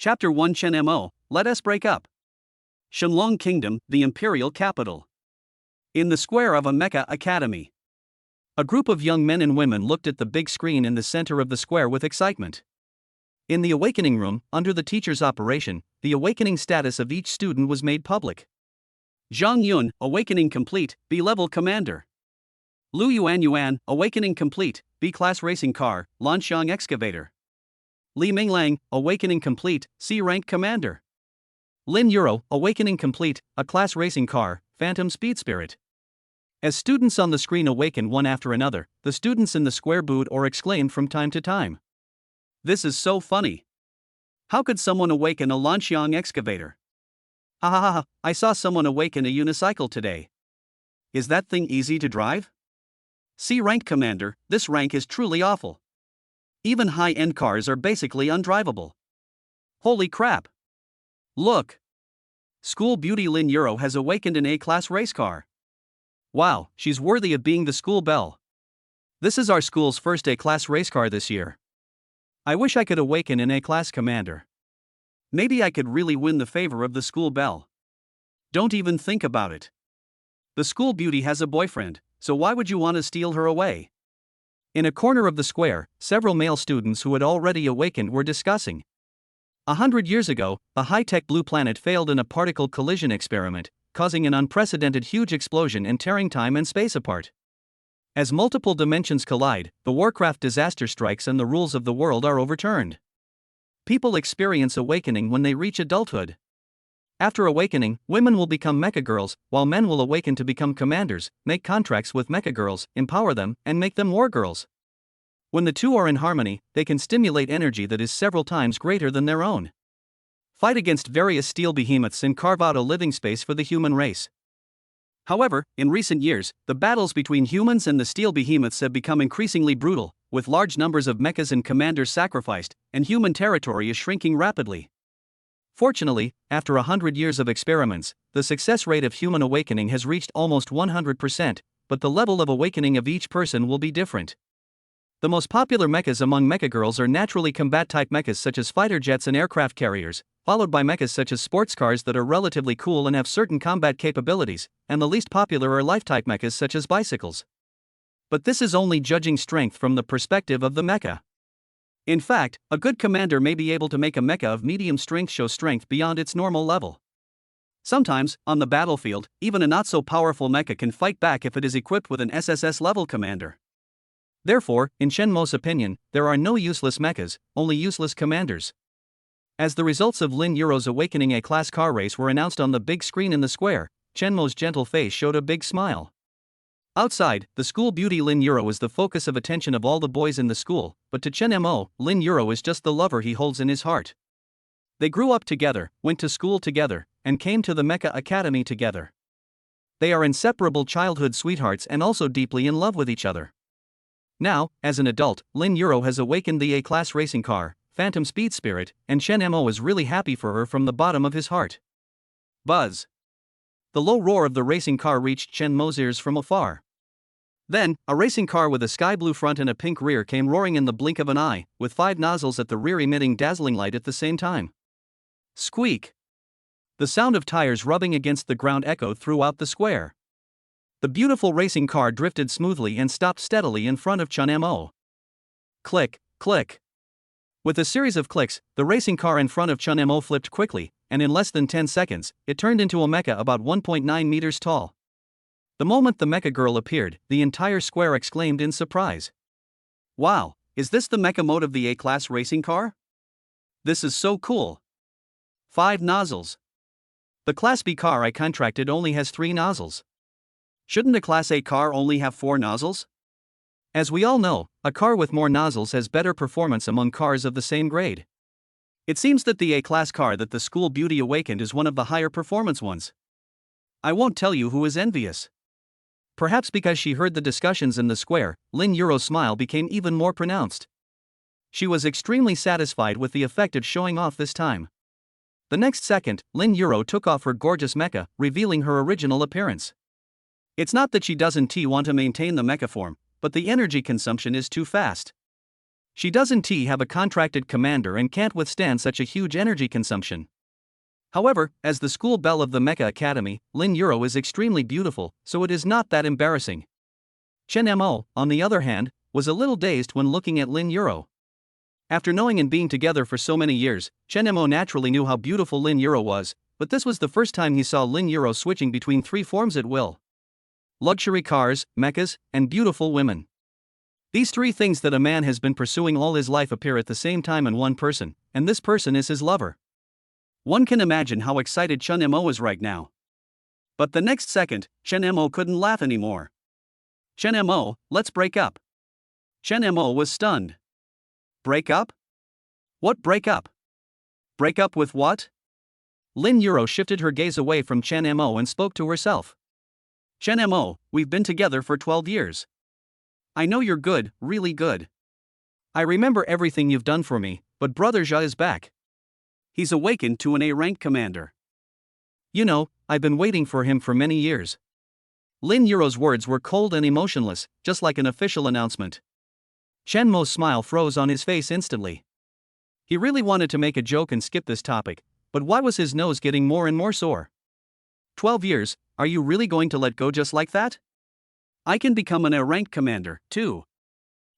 Chapter 1 Chen Mo, Let Us Break Up. Shenlong Kingdom, the imperial capital. In the square of a Mecha academy. A group of young men and women looked at the big screen in the center of the square with excitement. In the awakening room, under the teacher's operation, the awakening status of each student was made public. Zhang Yun, awakening complete, B-level commander. Lu Yuan, awakening complete, B-class racing car, Lanxiang excavator. Li Minglang, awakening complete, C-rank commander. Lin Yuru, awakening complete, a class racing car, Phantom Speed Spirit. As students on the screen awaken one after another, the students in the square booed or exclaimed from time to time. This is so funny. How could someone awaken a Lanxiang excavator? Ha ha ha, I saw someone awaken a unicycle today. Is that thing easy to drive? C-rank commander, this rank is truly awful. Even high-end cars are basically undrivable. Holy crap! Look! School beauty Lin Yuru has awakened an A-class race car. Wow, she's worthy of being the school belle. This is our school's first A-class race car this year. I wish I could awaken an A-class commander. Maybe I could really win the favor of the school belle. Don't even think about it. The school beauty has a boyfriend, so why would you want to steal her away? In a corner of the square, several male students who had already awakened were discussing. 100 years ago, a high-tech blue planet failed in a particle collision experiment, causing an unprecedented huge explosion and tearing time and space apart. As multiple dimensions collide, the Warcraft disaster strikes and the rules of the world are overturned. People experience awakening when they reach adulthood. After awakening, women will become mecha girls, while men will awaken to become commanders, make contracts with mecha girls, empower them, and make them war girls. When the two are in harmony, they can stimulate energy that is several times greater than their own. Fight against various steel behemoths and carve out a living space for the human race. However, in recent years, the battles between humans and the steel behemoths have become increasingly brutal, with large numbers of mechas and commanders sacrificed, and human territory is shrinking rapidly. Fortunately, after 100 years of experiments, the success rate of human awakening has reached almost 100%, but the level of awakening of each person will be different. The most popular mechas among mecha girls are naturally combat-type mechas such as fighter jets and aircraft carriers, followed by mechas such as sports cars that are relatively cool and have certain combat capabilities, and the least popular are life-type mechas such as bicycles. But this is only judging strength from the perspective of the mecha. In fact, a good commander may be able to make a mecha of medium strength show strength beyond its normal level. Sometimes, on the battlefield, even a not-so-powerful mecha can fight back if it is equipped with an SSS-level commander. Therefore, in Shenmo's opinion, there are no useless mechas, only useless commanders. As the results of Lin Yuru's awakening A-class car race were announced on the big screen in the square, Shenmo's gentle face showed a big smile. Outside, the school beauty Lin Yuru is the focus of attention of all the boys in the school, but to Chen Mo, Lin Yuru is just the lover he holds in his heart. They grew up together, went to school together, and came to the Mecha Academy together. They are inseparable childhood sweethearts and also deeply in love with each other. Now, as an adult, Lin Yuru has awakened the A-class racing car, Phantom Speed Spirit, and Chen Mo is really happy for her from the bottom of his heart. Buzz. The low roar of the racing car reached Chen Mo's ears from afar. Then, a racing car with a sky blue front and a pink rear came roaring in the blink of an eye, with 5 nozzles at the rear emitting dazzling light at the same time. Squeak! The sound of tires rubbing against the ground echoed throughout the square. The beautiful racing car drifted smoothly and stopped steadily in front of Chen Mo. Click, click. With a series of clicks, the racing car in front of Chen Mo flipped quickly, and in less than 10 seconds, it turned into a mecha about 1.9 meters tall. The moment the mecha girl appeared, the entire square exclaimed in surprise. Wow, is this the mecha mode of the A-class racing car? This is so cool. 5 nozzles. The Class B car I contracted only has 3 nozzles. Shouldn't a Class A car only have 4 nozzles? As we all know, a car with more nozzles has better performance among cars of the same grade. It seems that the A-class car that the school beauty awakened is one of the higher performance ones. I won't tell you who is envious. Perhaps because she heard the discussions in the square, Lin Yuru's smile became even more pronounced. She was extremely satisfied with the effect of showing off this time. The next second, Lin Yuru took off her gorgeous mecha, revealing her original appearance. It's not that she doesn't want to maintain the mecha form, but the energy consumption is too fast. She doesn't have a contracted commander and can't withstand such a huge energy consumption. However, as the school belle of the Mecha Academy, Lin Yuru is extremely beautiful, so it is not that embarrassing. Chen Mo, on the other hand, was a little dazed when looking at Lin Yuru. After knowing and being together for so many years, Chen Mo naturally knew how beautiful Lin Yuru was, but this was the first time he saw Lin Yuru switching between three forms at will: luxury cars, mechas, and beautiful women. These three things that a man has been pursuing all his life appear at the same time in one person, and this person is his lover. One can imagine how excited Chen Mo is right now. But the next second, Chen Mo couldn't laugh anymore. Chen Mo, let's break up. Chen Mo was stunned. Break up? What break up? Break up with what? Lin Yuru shifted her gaze away from Chen Mo and spoke to herself. Chen Mo, we've been together for 12 years. I know you're good, really good. I remember everything you've done for me, but Brother Jia is back. He's awakened to an A-rank commander. You know, I've been waiting for him for many years. Lin Yuru's words were cold and emotionless, just like an official announcement. Chen Mo's smile froze on his face instantly. He really wanted to make a joke and skip this topic, but why was his nose getting more and more sore? 12 years, are you really going to let go just like that? I can become an A-rank commander, too.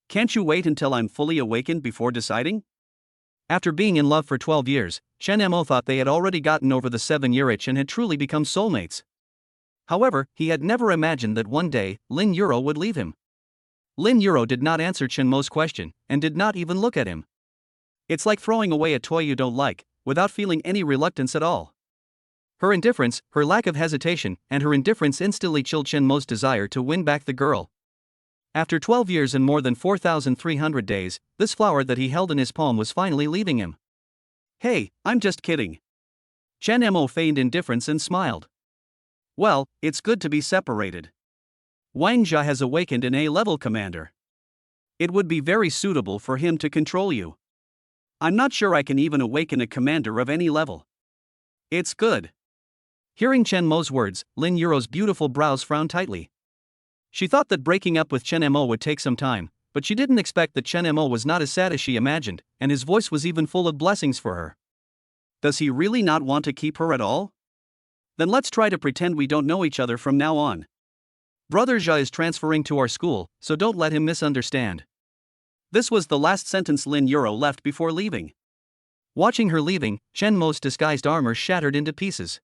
Can't you wait until I'm fully awakened before deciding? After being in love for 12 years, Chen Mo thought they had already gotten over the 7-year itch and had truly become soulmates. However, he had never imagined that one day, Lin Yuru would leave him. Lin Yuru did not answer Chen Mo's question, and did not even look at him. It's like throwing away a toy you don't like, without feeling any reluctance at all. Her indifference, her lack of hesitation, and her indifference instantly chilled Chen Mo's desire to win back the girl. After 12 years and more than 4,300 days, this flower that he held in his palm was finally leaving him. Hey, I'm just kidding. Chen Mo feigned indifference and smiled. Well, it's good to be separated. Wang Jia has awakened an A-level commander. It would be very suitable for him to control you. I'm not sure I can even awaken a commander of any level. It's good. Hearing Chen Mo's words, Lin Yuru's beautiful brows frowned tightly. She thought that breaking up with Chen Mo would take some time, but she didn't expect that Chen Mo was not as sad as she imagined, and his voice was even full of blessings for her. Does he really not want to keep her at all? Then let's try to pretend we don't know each other from now on. Brother Jia is transferring to our school, so don't let him misunderstand. This was the last sentence Lin Yuru left before leaving. Watching her leaving, Chen Mo's disguised armor shattered into pieces.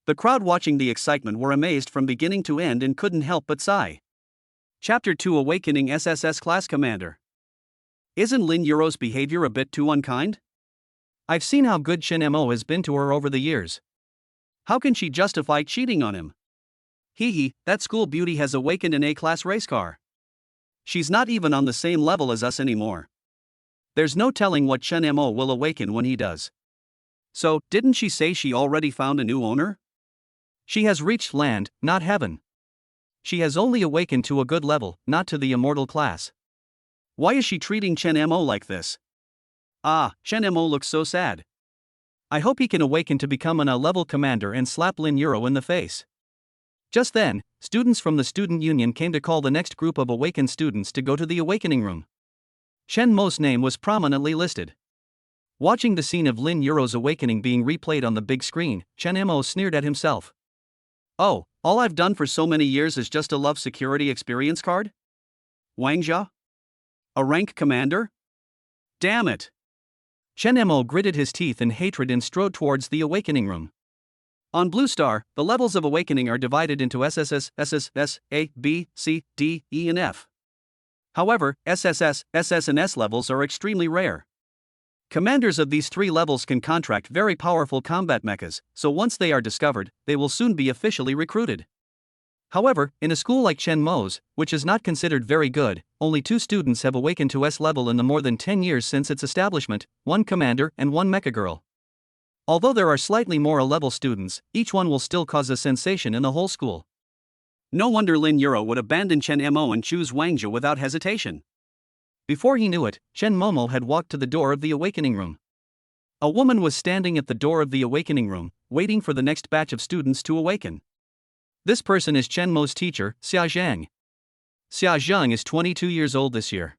The crowd watching the excitement were amazed from beginning to end and couldn't help but sigh. Chapter 2: Awakening SSS-class Commander. Isn't Lin Yuru's behavior a bit too unkind? I've seen how good Chen Mo has been to her over the years. How can she justify cheating on him? That school beauty has awakened an A-class race car. She's not even on the same level as us anymore. There's no telling what Chen Mo will awaken when he does. So, didn't she say she already found a new owner? She has reached land, not heaven. She has only awakened to a good level, not to the immortal class. Why is she treating Chen Mo like this? Chen Mo looks so sad. I hope he can awaken to become an A-level commander and slap Lin Yuru in the face. Just then, students from the student union came to call the next group of awakened students to go to the awakening room. Chen Mo's name was prominently listed. Watching the scene of Lin Yuru's awakening being replayed on the big screen, Chen Mo sneered at himself. Oh, all I've done for so many years is just a love security experience card? Wang Jia? A rank commander? Damn it! Chen Mo gritted his teeth in hatred and strode towards the awakening room. On Blue Star, the levels of awakening are divided into SSS, SSS, A, B, C, D, E and F. However, SSS, SS and S levels are extremely rare. Commanders of these three levels can contract very powerful combat mechas, so once they are discovered, they will soon be officially recruited. However, in a school like Chen Mo's, which is not considered very good, only 2 students have awakened to S level in the more than 10 years since its establishment, 1 commander and 1 mecha girl. Although there are slightly more A-level students, each one will still cause a sensation in the whole school. No wonder Lin Yuru would abandon Chen Mo and choose Wang Jia without hesitation. Before he knew it, Chen Momo had walked to the door of the awakening room. A woman was standing at the door of the awakening room, waiting for the next batch of students to awaken. This person is Chen Mo's teacher, Xia Zhang. Xia Zhang is 22 years old this year.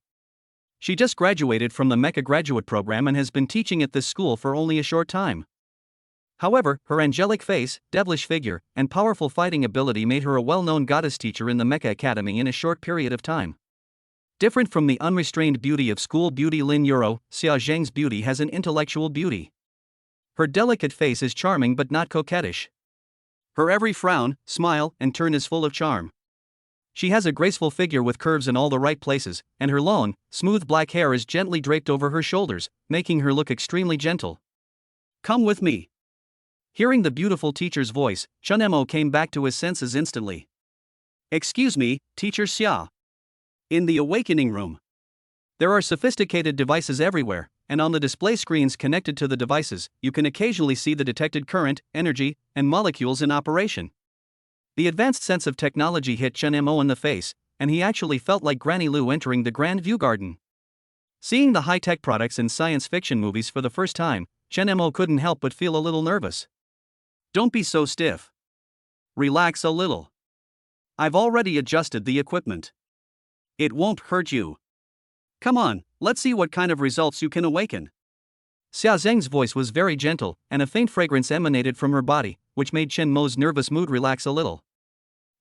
She just graduated from the Mecha graduate program and has been teaching at this school for only a short time. However, her angelic face, devilish figure, and powerful fighting ability made her a well-known goddess teacher in the Mecha Academy in a short period of time. Different from the unrestrained beauty of school beauty, Lin Yuru, Xia Zheng's beauty has an intellectual beauty. Her delicate face is charming but not coquettish. Her every frown, smile, and turn is full of charm. She has a graceful figure with curves in all the right places, and her long, smooth black hair is gently draped over her shoulders, making her look extremely gentle. Come with me. Hearing the beautiful teacher's voice, Chun Mo came back to his senses instantly. Excuse me, Teacher Xia. In the awakening room. There are sophisticated devices everywhere, and on the display screens connected to the devices, you can occasionally see the detected current, energy, and molecules in operation. The advanced sense of technology hit Chun Mo in the face, and he actually felt like Granny Lu entering the Grand View Garden. Seeing the high-tech products in science fiction movies for the first time, Chun Mo couldn't help but feel a little nervous. Don't be so stiff. Relax a little. I've already adjusted the equipment. It won't hurt you. Come on, let's see what kind of results you can awaken. Xia Zheng's voice was very gentle, and a faint fragrance emanated from her body, which made Chen Mo's nervous mood relax a little.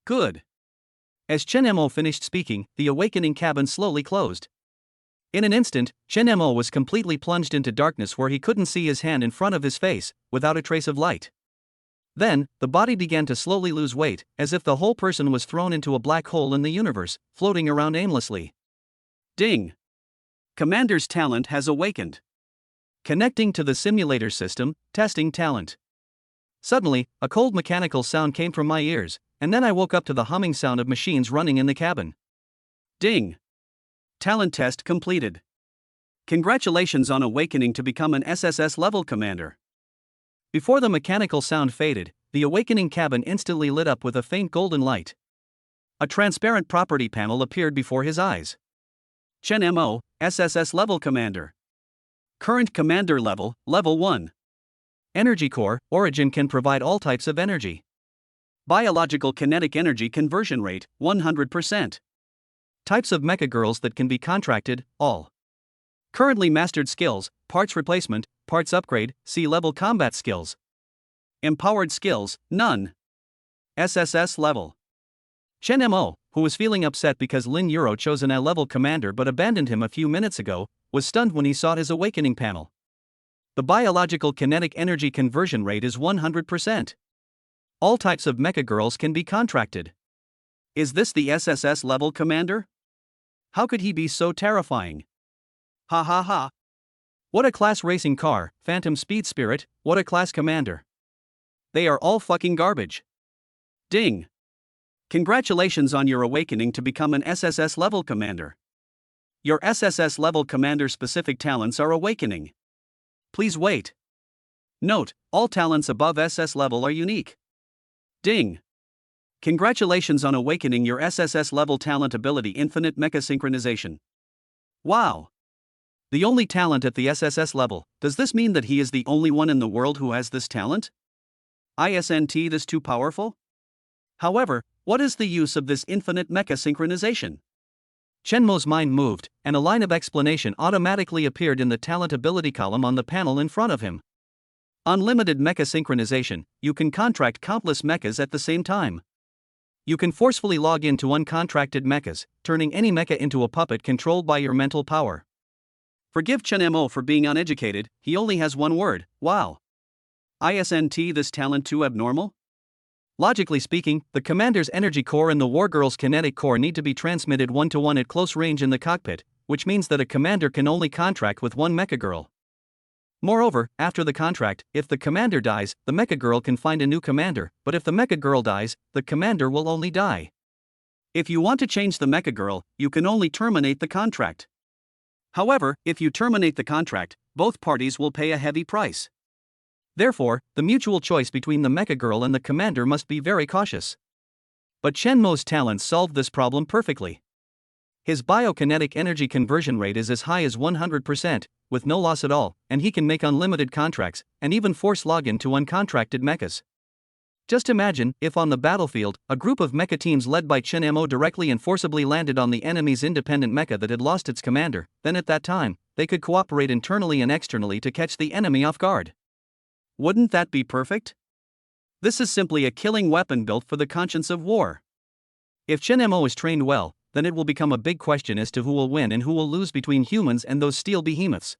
Good. As Chen Mo finished speaking, the awakening cabin slowly closed. In an instant, Chen Mo was completely plunged into darkness where he couldn't see his hand in front of his face, without a trace of light. Then, the body began to slowly lose weight, as if the whole person was thrown into a black hole in the universe, floating around aimlessly. Ding! Commander's talent has awakened. Connecting to the simulator system, testing talent. Suddenly, a cold mechanical sound came from my ears, and then I woke up to the humming sound of machines running in the cabin. Ding! Talent test completed. Congratulations on awakening to become an SSS level commander. Before the mechanical sound faded, the awakening cabin instantly lit up with a faint golden light. A transparent property panel appeared before his eyes. Chen Mo, SSS level commander. Current commander level, level 1. Energy core, origin can provide all types of energy. Biological kinetic energy conversion rate, 100%. Types of mecha girls that can be contracted, all. Currently mastered skills, parts replacement, parts upgrade, C-level combat skills. Empowered skills, none. SSS level. Chen Mo, who was feeling upset because Lin Yuru chose an A-level commander but abandoned him a few minutes ago, was stunned when he saw his awakening panel. The biological kinetic energy conversion rate is 100%. All types of mecha girls can be contracted. Is this the SSS level commander? How could he be so terrifying? Ha ha ha. What a class racing car, Phantom Speed Spirit, what a class commander. They are all fucking garbage. Ding. Congratulations on your awakening to become an SSS level commander. Your SSS level commander specific talents are awakening. Please wait. Note, all talents above SS level are unique. Ding. Congratulations on awakening your SSS level talent ability infinite mecha synchronization. Wow. The only talent at the SSS level, does this mean that he is the only one in the world who has this talent? Isn't this too powerful? However, what is the use of this infinite mecha synchronization? Chen Mo's mind moved, and a line of explanation automatically appeared in the talent ability column on the panel in front of him. Unlimited mecha synchronization, you can contract countless mechas at the same time. You can forcefully log into uncontracted mechas, turning any mecha into a puppet controlled by your mental power. Forgive Chen Mo for being uneducated, he only has one word, wow. Isn't this talent too abnormal? Logically speaking, the commander's energy core and the wargirl's kinetic core need to be transmitted one-to-one at close range in the cockpit, which means that a commander can only contract with one mecha girl. Moreover, after the contract, if the commander dies, the mecha girl can find a new commander, but if the mecha girl dies, the commander will only die. If you want to change the mecha girl, you can only terminate the contract. However, if you terminate the contract, both parties will pay a heavy price. Therefore, the mutual choice between the mecha girl and the commander must be very cautious. But Chen Mo's talents solved this problem perfectly. His biokinetic energy conversion rate is as high as 100%, with no loss at all, and he can make unlimited contracts, and even force login to uncontracted mechas. Just imagine if on the battlefield, a group of mecha teams led by Chen Mo directly and forcibly landed on the enemy's independent mecha that had lost its commander, then at that time, they could cooperate internally and externally to catch the enemy off guard. Wouldn't that be perfect? This is simply a killing weapon built for the conscience of war. If Chen Mo is trained well, then it will become a big question as to who will win and who will lose between humans and those steel behemoths.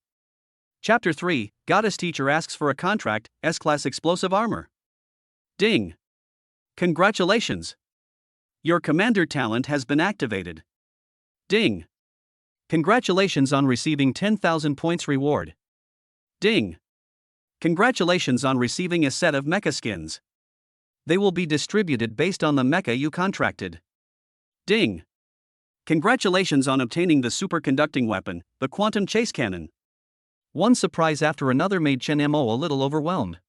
Chapter 3, Goddess Teacher asks for a contract, S-Class explosive armor. Ding! Congratulations! Your commander talent has been activated. Ding! Congratulations on receiving 10,000 points reward. Ding! Congratulations on receiving a set of mecha skins. They will be distributed based on the mecha you contracted. Ding! Congratulations on obtaining the superconducting weapon, the quantum chase cannon. One surprise after another made Chen Mo a little overwhelmed.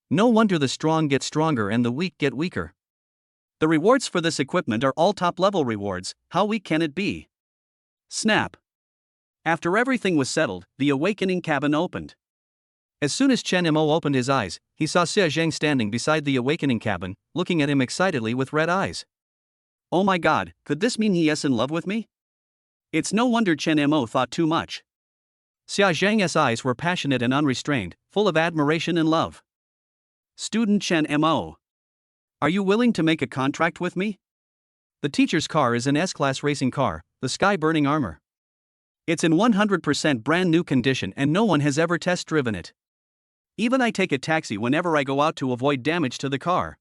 No wonder the strong get stronger and the weak get weaker. The rewards for this equipment are all top-level rewards, how weak can it be? Snap! After everything was settled, the awakening cabin opened. As soon as Chen Mo opened his eyes, he saw Xia Zhang standing beside the awakening cabin, looking at him excitedly with red eyes. Oh my god, could this mean he is in love with me? It's no wonder Chen Mo thought too much. Xia Zhang's eyes were passionate and unrestrained, full of admiration and love. Student Chen Mo. Are you willing to make a contract with me? The teacher's car is an S-Class racing car, the sky-burning armor. It's in 100% brand new condition and no one has ever test-driven it. Even I take a taxi whenever I go out to avoid damage to the car.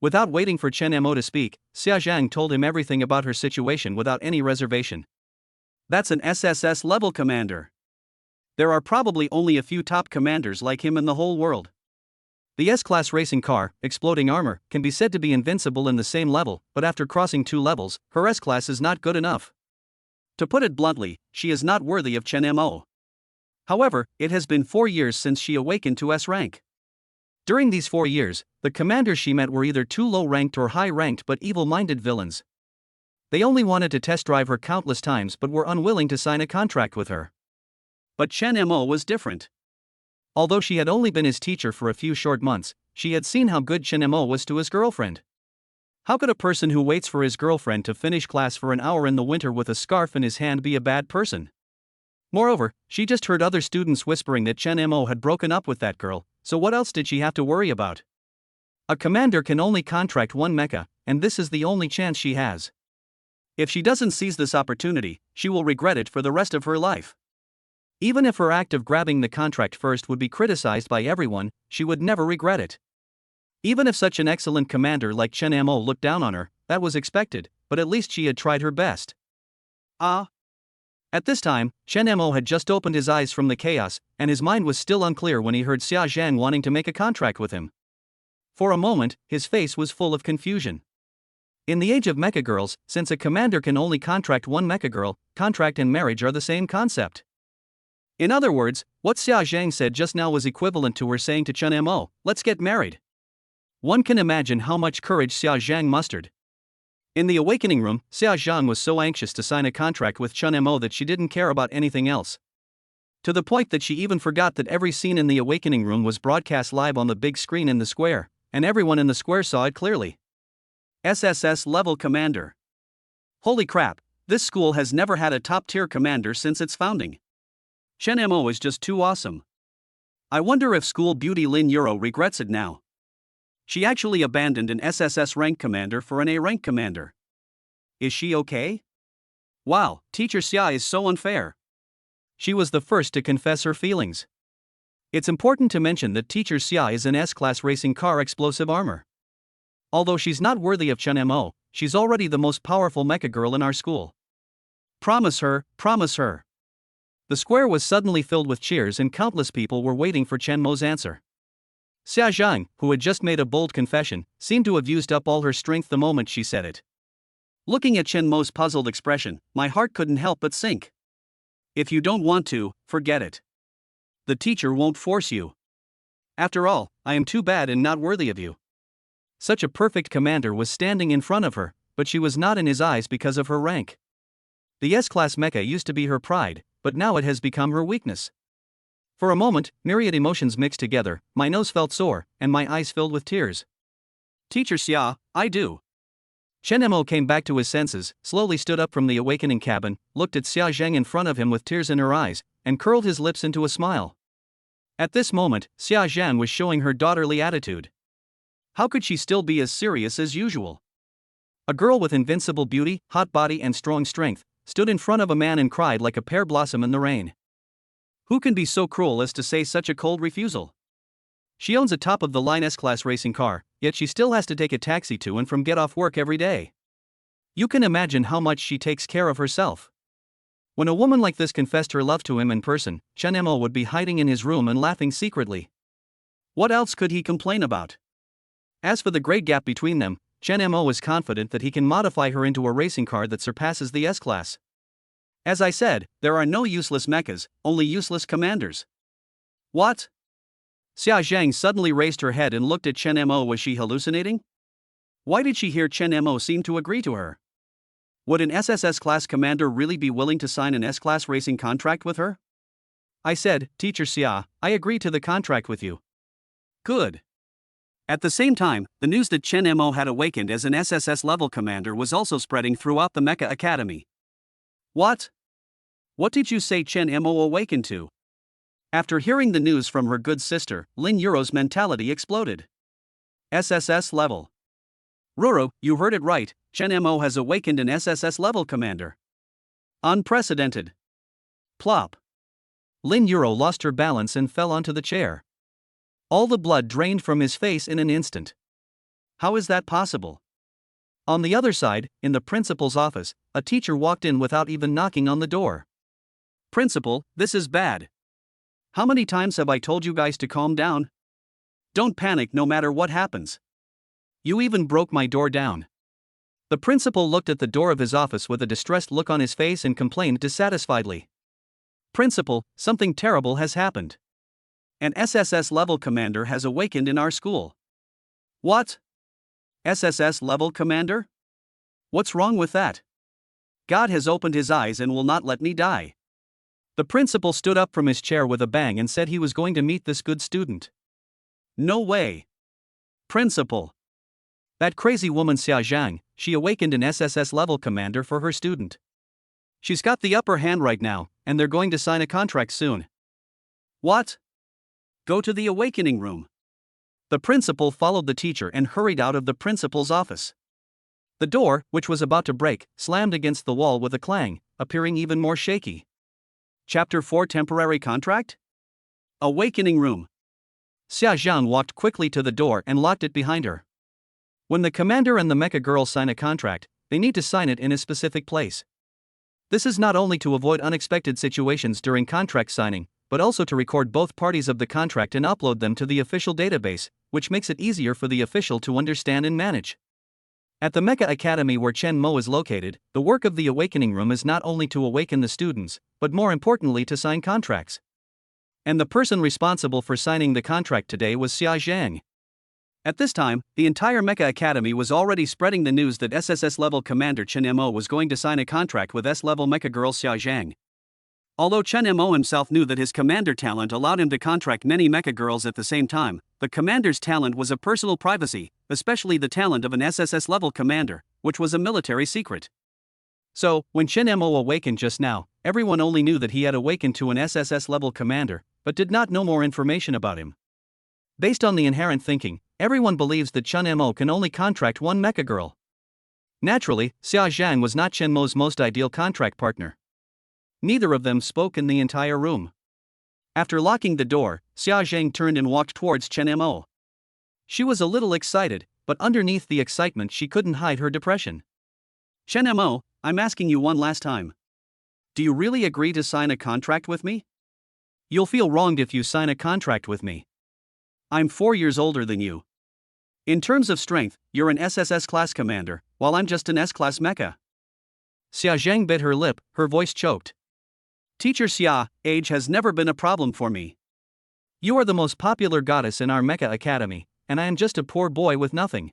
Without waiting for Chen Mo to speak, Xia Zhang told him everything about her situation without any reservation. That's an SSS level commander. There are probably only a few top commanders like him in the whole world. The S-Class racing car, exploding armor, can be said to be invincible in the same level, but after crossing 2 levels, her S-Class is not good enough. To put it bluntly, she is not worthy of Chen Mo. However, it has been 4 years since she awakened to S rank. During these 4 years, the commanders she met were either too low-ranked or high-ranked but evil-minded villains. They only wanted to test drive her countless times but were unwilling to sign a contract with her. But Chen Mo was different. Although she had only been his teacher for a few short months, she had seen how good Chen Mo was to his girlfriend. How could a person who waits for his girlfriend to finish class for an hour in the winter with a scarf in his hand be a bad person? Moreover, she just heard other students whispering that Chen Mo had broken up with that girl, so what else did she have to worry about? A commander can only contract one mecha, and this is the only chance she has. If she doesn't seize this opportunity, she will regret it for the rest of her life. Even if her act of grabbing the contract first would be criticized by everyone, she would never regret it. Even if such an excellent commander like Chen Mo looked down on her, that was expected, but at least she had tried her best. At this time, Chen Mo had just opened his eyes from the chaos, and his mind was still unclear when he heard Xia Zhang wanting to make a contract with him. For a moment, his face was full of confusion. In the age of mecha girls, since a commander can only contract one mecha girl, contract and marriage are the same concept. In other words, what Xia Zhang said just now was equivalent to her saying to Chen Mo, "Let's get married." One can imagine how much courage Xia Zhang mustered. In the awakening room, Xia Zhang was so anxious to sign a contract with Chen Mo that she didn't care about anything else. To the point that she even forgot that every scene in the awakening room was broadcast live on the big screen in the square, and everyone in the square saw it clearly. SSS level commander. Holy crap, this school has never had a top-tier commander since its founding. Chen Mo is just too awesome. I wonder if school beauty Lin Yuru regrets it now. She actually abandoned an SSS rank commander for an A rank commander. Is she okay? Wow, Teacher Xia is so unfair. She was the first to confess her feelings. It's important to mention that Teacher Xia is an S-Class racing car explosive armor. Although she's not worthy of Chen Mo, she's already the most powerful mecha girl in our school. Promise her, promise her. The square was suddenly filled with cheers and countless people were waiting for Chen Mo's answer. Xia Zhang, who had just made a bold confession, seemed to have used up all her strength the moment she said it. Looking at Chen Mo's puzzled expression, my heart couldn't help but sink. If you don't want to, forget it. The teacher won't force you. After all, I am too bad and not worthy of you. Such a perfect commander was standing in front of her, but she was not in his eyes because of her rank. The S-Class mecha used to be her pride, but now it has become her weakness. For a moment, myriad emotions mixed together, my nose felt sore, and my eyes filled with tears. Teacher Xia, I do. Chen Mo came back to his senses, slowly stood up from the awakening cabin, looked at Xia Zheng in front of him with tears in her eyes, and curled his lips into a smile. At this moment, Xia Zhan was showing her daughterly attitude. How could she still be as serious as usual? A girl with invincible beauty, hot body and strong strength, stood in front of a man and cried like a pear blossom in the rain. Who can be so cruel as to say such a cold refusal? She owns a top-of-the-line S-Class racing car, yet she still has to take a taxi to and from get off work every day. You can imagine how much she takes care of herself. When a woman like this confessed her love to him in person, Chen Mo would be hiding in his room and laughing secretly. What else could he complain about? As for the great gap between them, Chen Mo is confident that he can modify her into a racing car that surpasses the S-Class. As I said, there are no useless mechas, only useless commanders. What? Xia Zhang suddenly raised her head and looked at Chen Mo. Was she hallucinating? Why did she hear Chen Mo seem to agree to her? Would an SSS-class commander really be willing to sign an S-class racing contract with her? I said, Teacher Xia, I agree to the contract with you. Good. At the same time, the news that Chen Mo had awakened as an SSS-level commander was also spreading throughout the Mecha Academy. What? What did you say Chen Mo awakened to? After hearing the news from her good sister, Lin Yuru's mentality exploded. SSS level. Ruru, you heard it right, Chen Mo has awakened an SSS level commander. Unprecedented. Plop. Lin Yuru lost her balance and fell onto the chair. All the blood drained from his face in an instant. How is that possible? On the other side, in the principal's office, a teacher walked in without even knocking on the door. Principal, this is bad. How many times have I told you guys to calm down? Don't panic no matter what happens. You even broke my door down. The principal looked at the door of his office with a distressed look on his face and complained dissatisfiedly. Principal, something terrible has happened. An SSS level commander has awakened in our school. What? SSS level commander? What's wrong with that? God has opened his eyes and will not let me die. The principal stood up from his chair with a bang and said he was going to meet this good student. No way. Principal. That crazy woman Xia Zhang, she awakened an SSS level commander for her student. She's got the upper hand right now, and they're going to sign a contract soon. What? Go to the awakening room. The principal followed the teacher and hurried out of the principal's office. The door, which was about to break, slammed against the wall with a clang, appearing even more shaky. Chapter 4 Temporary Contract? Awakening Room. Xia Zhang walked quickly to the door and locked it behind her. When the commander and the mecha girl sign a contract, they need to sign it in a specific place. This is not only to avoid unexpected situations during contract signing, but also to record both parties of the contract and upload them to the official database, which makes it easier for the official to understand and manage. At the Mecha Academy where Chen Mo is located, the work of the Awakening Room is not only to awaken the students, but more importantly to sign contracts. And the person responsible for signing the contract today was Xia Zhang. At this time, the entire Mecha Academy was already spreading the news that SSS-level commander Chen Mo was going to sign a contract with S-level mecha girl Xia Zhang. Although Chen Mo himself knew that his commander talent allowed him to contract many mecha girls at the same time, the commander's talent was a personal privacy, especially the talent of an SSS-level commander, which was a military secret. So, when Chen Mo awakened just now, everyone only knew that he had awakened to an SSS-level commander, but did not know more information about him. Based on the inherent thinking, everyone believes that Chen Mo can only contract one mecha girl. Naturally, Xia Zhang was not Chen Mo's most ideal contract partner. Neither of them spoke in the entire room. After locking the door, Xia Zhang turned and walked towards Chen Mo. She was a little excited, but underneath the excitement she couldn't hide her depression. Chen Mo, I'm asking you one last time. Do you really agree to sign a contract with me? You'll feel wronged if you sign a contract with me. I'm 4 years older than you. In terms of strength, you're an SSS-class commander, while I'm just an S-class mecha. Xia Zhang bit her lip, her voice choked. Teacher Xia, age has never been a problem for me. You are the most popular goddess in our Mecha Academy, and I am just a poor boy with nothing.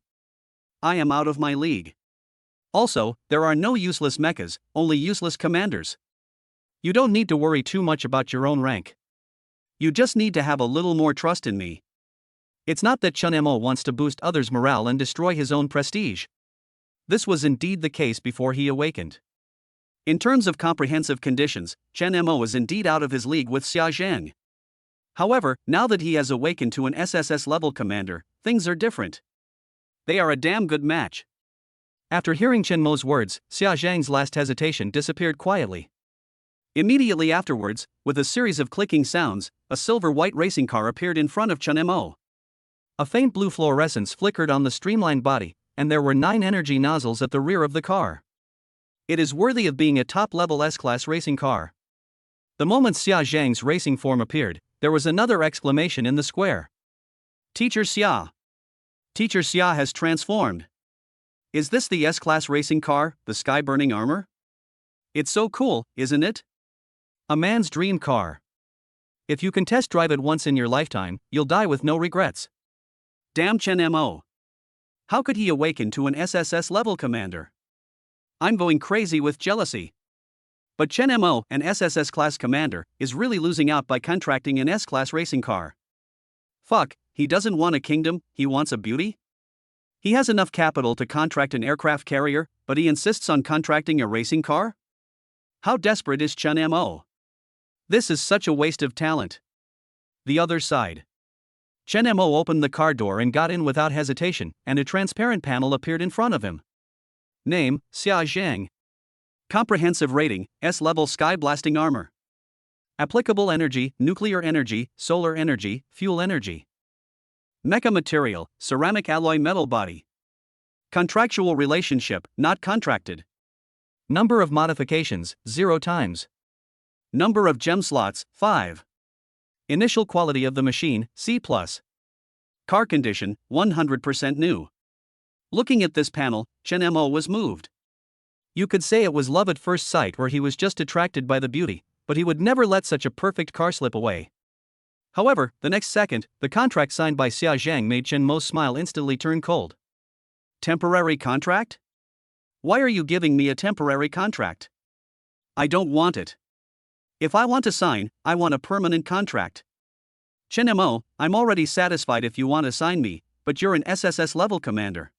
I am out of my league. Also, there are no useless mechas, only useless commanders. You don't need to worry too much about your own rank. You just need to have a little more trust in me. It's not that Chen Mo wants to boost others' morale and destroy his own prestige. This was indeed the case before he awakened. In terms of comprehensive conditions, Chen Mo is indeed out of his league with Xia Zhang. However, now that he has awakened to an SSS-level commander, things are different. They are a damn good match. After hearing Chen Mo's words, Xia Zhang's last hesitation disappeared quietly. Immediately afterwards, with a series of clicking sounds, a silver-white racing car appeared in front of Chen Mo. A faint blue fluorescence flickered on the streamlined body, and there were 9 energy nozzles at the rear of the car. It is worthy of being a top-level S-class racing car. The moment Xia Zhang's racing form appeared, there was another exclamation in the square. Teacher Xia! Teacher Xia has transformed. Is this the S-class racing car, the sky-burning armor? It's so cool, isn't it? A man's dream car. If you can test drive it once in your lifetime, you'll die with no regrets. Damn Chen Mo. How could he awaken to an SSS-level commander? I'm going crazy with jealousy. But Chen Mo, an SSS-class commander, is really losing out by contracting an S-class racing car. Fuck, he doesn't want a kingdom, he wants a beauty? He has enough capital to contract an aircraft carrier, but he insists on contracting a racing car? How desperate is Chen Mo? This is such a waste of talent. The other side. Chen Mo opened the car door and got in without hesitation, and a transparent panel appeared in front of him. Name, Xia Zhang. Comprehensive rating, S-level sky-blasting armor. Applicable energy, nuclear energy, solar energy, fuel energy. Mecha material, ceramic alloy metal body. Contractual relationship, not contracted. Number of modifications, 0 times. Number of gem slots, 5. Initial quality of the machine, C+. Car condition, 100% new. Looking at this panel, Chen Mo was moved. You could say it was love at first sight, where he was just attracted by the beauty, but he would never let such a perfect car slip away. However, the next second, the contract signed by Xia Zhang made Chen Mo's smile instantly turn cold. Temporary contract? Why are you giving me a temporary contract? I don't want it. If I want to sign, I want a permanent contract. Chen Mo, I'm already satisfied if you want to sign me, but you're an SSS level commander.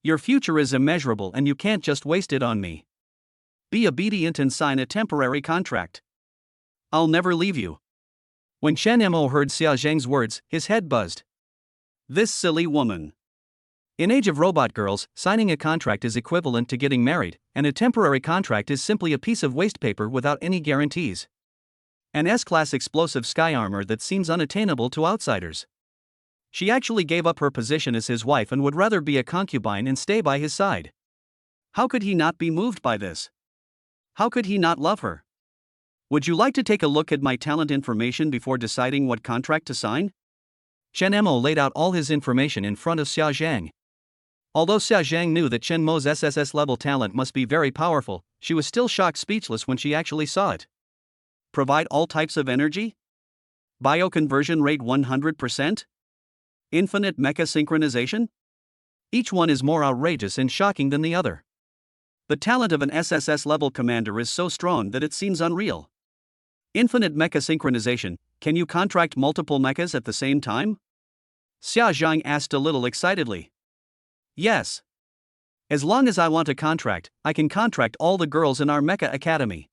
Your future is immeasurable and you can't just waste it on me. Be obedient and sign a temporary contract. I'll never leave you. When Chen Mo heard Xia Zhang's words, his head buzzed. This silly woman. In Age of Robot Girls, signing a contract is equivalent to getting married, and a temporary contract is simply a piece of waste paper without any guarantees. An S-class explosive sky armor that seems unattainable to outsiders. She actually gave up her position as his wife and would rather be a concubine and stay by his side. How could he not be moved by this? How could he not love her? Would you like to take a look at my talent information before deciding what contract to sign? Chen Mo laid out all his information in front of Xia Zhang. Although Xia Zhang knew that Chen Mo's SSS level talent must be very powerful, she was still shocked speechless when she actually saw it. Provide all types of energy? Bioconversion rate 100%? Infinite mecha synchronization? Each one is more outrageous and shocking than the other. The talent of an SSS level commander is so strong that it seems unreal. Infinite mecha synchronization, can you contract multiple mechas at the same time? Xia Zhang asked a little excitedly. Yes. As long as I want a contract, I can contract all the girls in our Mecha Academy.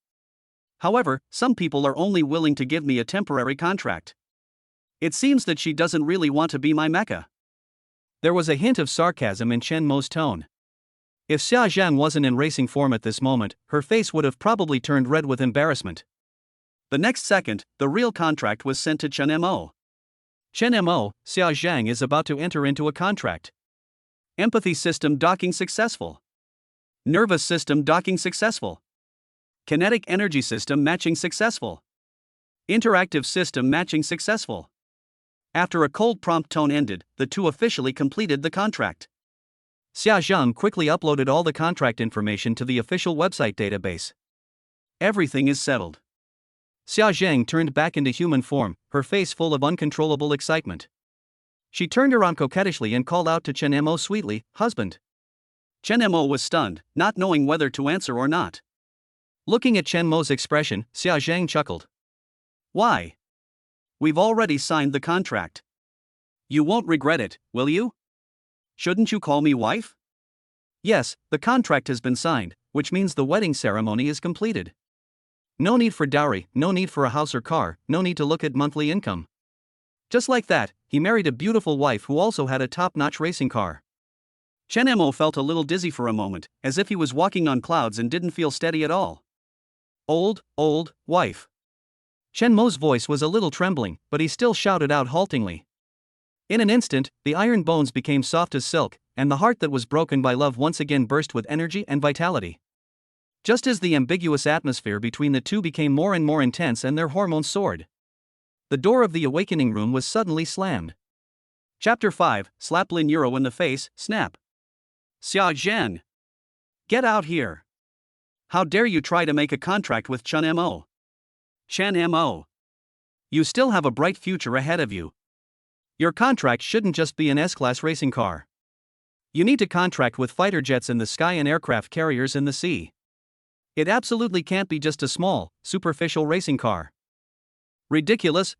However, some people are only willing to give me a temporary contract. It seems that she doesn't really want to be my mecha. There was a hint of sarcasm in Chen Mo's tone. If Xia Zhang wasn't in racing form at this moment, her face would have probably turned red with embarrassment. The next second, the real contract was sent to Chen Mo. Chen Mo, Xia Zhang is about to enter into a contract. Empathy system docking successful. Nervous system docking successful. Kinetic energy system matching successful. Interactive system matching successful. After a cold prompt tone ended, the two officially completed the contract. Xia Zhang quickly uploaded all the contract information to the official website database. Everything is settled. Xia Zhang turned back into human form, her face full of uncontrollable excitement. She turned around coquettishly and called out to Chen Mo sweetly, "Husband." Chen Mo was stunned, not knowing whether to answer or not. Looking at Chen Mo's expression, Xia Zhang chuckled. Why? We've already signed the contract. You won't regret it, will you? Shouldn't you call me wife? Yes, the contract has been signed, which means the wedding ceremony is completed. No need for dowry, no need for a house or car, no need to look at monthly income. Just like that, he married a beautiful wife who also had a top-notch racing car. Chen Mo felt a little dizzy for a moment, as if he was walking on clouds and didn't feel steady at all. Old wife. Chen Mo's voice was a little trembling, but he still shouted out haltingly. In an instant, the iron bones became soft as silk, and the heart that was broken by love once again burst with energy and vitality. Just as the ambiguous atmosphere between the two became more and more intense and their hormones soared, the door of the awakening room was suddenly slammed. Chapter 5, Slap Lin Yuru in the face, snap. Xia Zhen. Get out here. How dare you try to make a contract with Chen Mo? Chen Mo. You still have a bright future ahead of you. Your contract shouldn't just be an S-class racing car. You need to contract with fighter jets in the sky and aircraft carriers in the sea. It absolutely can't be just a small, superficial racing car. Ridiculous.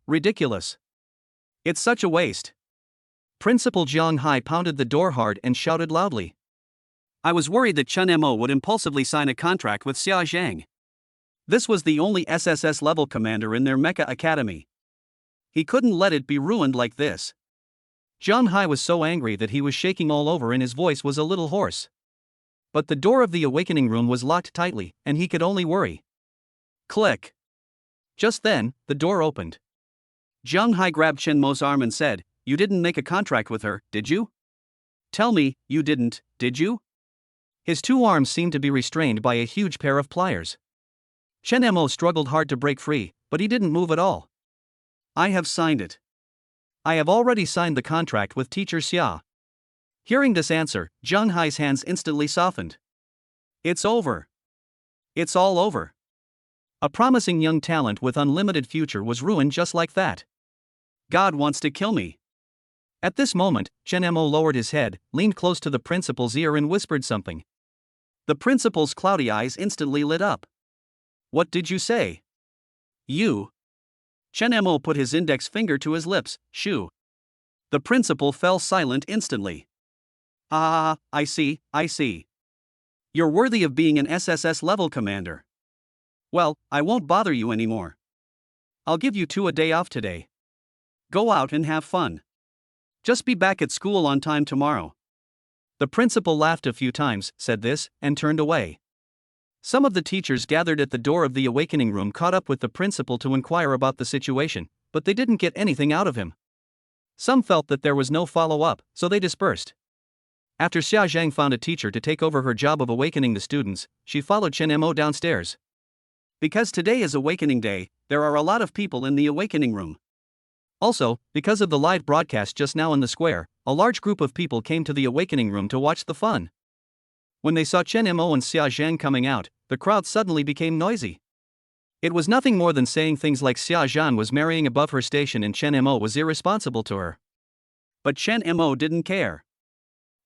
It's such a waste. Principal Jiang Hai pounded the door hard and shouted loudly. I was worried that Chen Mo would impulsively sign a contract with Xia Zhang. This was the only SSS level commander in their Mecha academy. He couldn't let it be ruined like this. Jiang Hai was so angry that he was shaking all over and his voice was a little hoarse. But the door of the awakening room was locked tightly, and he could only worry. Click. Just then, the door opened. Jiang Hai grabbed Chen Mo's arm and said, You didn't make a contract with her, did you? Tell me, you didn't, did you? His two arms seemed to be restrained by a huge pair of pliers. Chen Mo struggled hard to break free, but he didn't move at all. I have signed it. I have already signed the contract with Teacher Xia. Hearing this answer, Jiang Hai's hands instantly softened. It's over. It's all over. A promising young talent with unlimited future was ruined just like that. God wants to kill me. At this moment, Chen Mo lowered his head, leaned close to the principal's ear and whispered something. The principal's cloudy eyes instantly lit up. What did you say? You. Chen Mo put his index finger to his lips, shoo. The principal fell silent instantly. Ah, I see. You're worthy of being an SSS level commander. Well, I won't bother you anymore. I'll give you 2 a day off today. Go out and have fun. Just be back at school on time tomorrow. The principal laughed a few times, said this, and turned away. Some of the teachers gathered at the door of the awakening room caught up with the principal to inquire about the situation, but they didn't get anything out of him. Some felt that there was no follow-up, so they dispersed. After Xia Zhang found a teacher to take over her job of awakening the students, she followed Chen Mo downstairs. Because today is Awakening Day, there are a lot of people in the awakening room. Also, because of the live broadcast just now in the square, a large group of people came to the awakening room to watch the fun. When they saw Chen Mo and Xia Zhang coming out, the crowd suddenly became noisy. It was nothing more than saying things like Xia Zhang was marrying above her station and Chen Mo was irresponsible to her. But Chen Mo didn't care.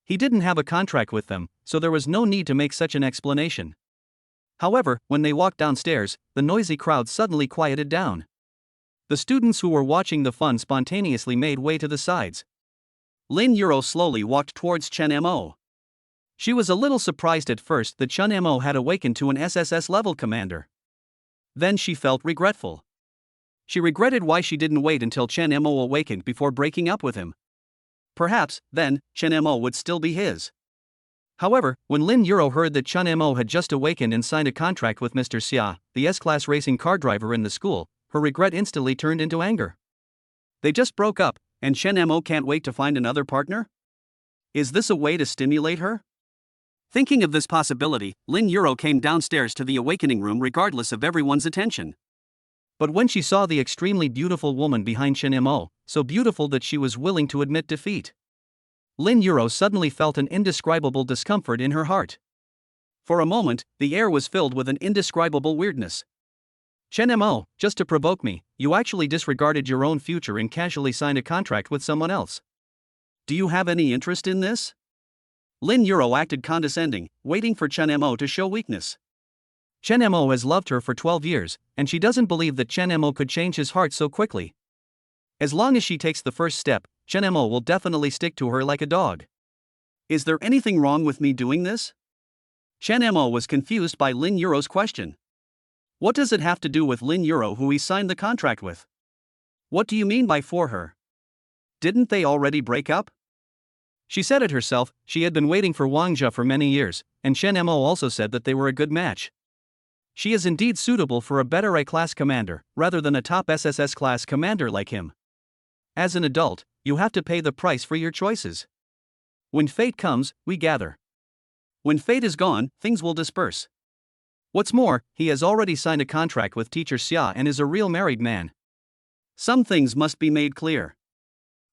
He didn't have a contract with them, so there was no need to make such an explanation. However, when they walked downstairs, the noisy crowd suddenly quieted down. The students who were watching the fun spontaneously made way to the sides. Lin Yuru slowly walked towards Chen Mo. She was a little surprised at first that Chen Mo had awakened to an SSS level commander. Then she felt regretful. She regretted why she didn't wait until Chen Mo awakened before breaking up with him. Perhaps, then, Chen Mo would still be his. However, when Lin Yuru heard that Chen Mo had just awakened and signed a contract with Mr. Xia, the S-class racing car driver in the school, her regret instantly turned into anger. They just broke up, and Chen Mo can't wait to find another partner? Is this a way to stimulate her? Thinking of this possibility, Lin Yuru came downstairs to the awakening room regardless of everyone's attention. But when she saw the extremely beautiful woman behind Chen Mo, so beautiful that she was willing to admit defeat, Lin Yuru suddenly felt an indescribable discomfort in her heart. For a moment, the air was filled with an indescribable weirdness. Chen Mo, just to provoke me, you actually disregarded your own future and casually signed a contract with someone else. Do you have any interest in this? Lin Yuru acted condescending, waiting for Chen Mo to show weakness. Chen Mo has loved her for 12 years, and she doesn't believe that Chen Mo could change his heart so quickly. As long as she takes the first step, Chen Mo will definitely stick to her like a dog. Is there anything wrong with me doing this? Chen Mo was confused by Lin Yuru's question. What does it have to do with Lin Yuru, who he signed the contract with? What do you mean by for her? Didn't they already break up? She said it herself, she had been waiting for Wang Jia for many years, and Chen Mo also said that they were a good match. She is indeed suitable for a better A-class commander, rather than a top SSS-class commander like him. As an adult, you have to pay the price for your choices. When fate comes, we gather. When fate is gone, things will disperse. What's more, he has already signed a contract with teacher Xia and is a real married man. Some things must be made clear.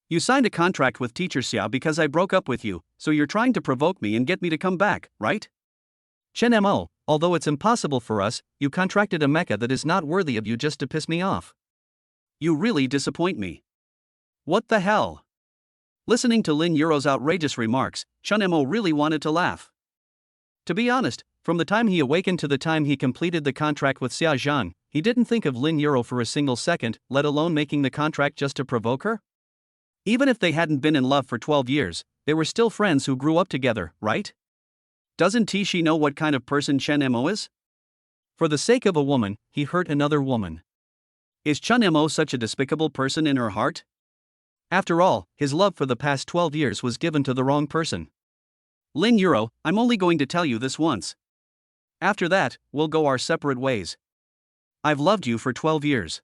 You signed a contract with teacher Xia because I broke up with you, so you're trying to provoke me and get me to come back, right? Chen Mo, although it's impossible for us, you contracted a mecha that is not worthy of you just to piss me off. You really disappoint me. What the hell? Listening to Lin Yuru's outrageous remarks, Chen Mo really wanted to laugh. To be honest, from the time he awakened to the time he completed the contract with Xia Zhang, he didn't think of Lin Yuru for a single second, let alone making the contract just to provoke her. Even if they hadn't been in love for 12 years, they were still friends who grew up together, right? Doesn't Tishi know what kind of person Chen Mo is? For the sake of a woman, he hurt another woman. Is Chen Mo such a despicable person in her heart? After all, his love for the past 12 years was given to the wrong person. Lin Yuru, I'm only going to tell you this once. After that, we'll go our separate ways. I've loved you for 12 years.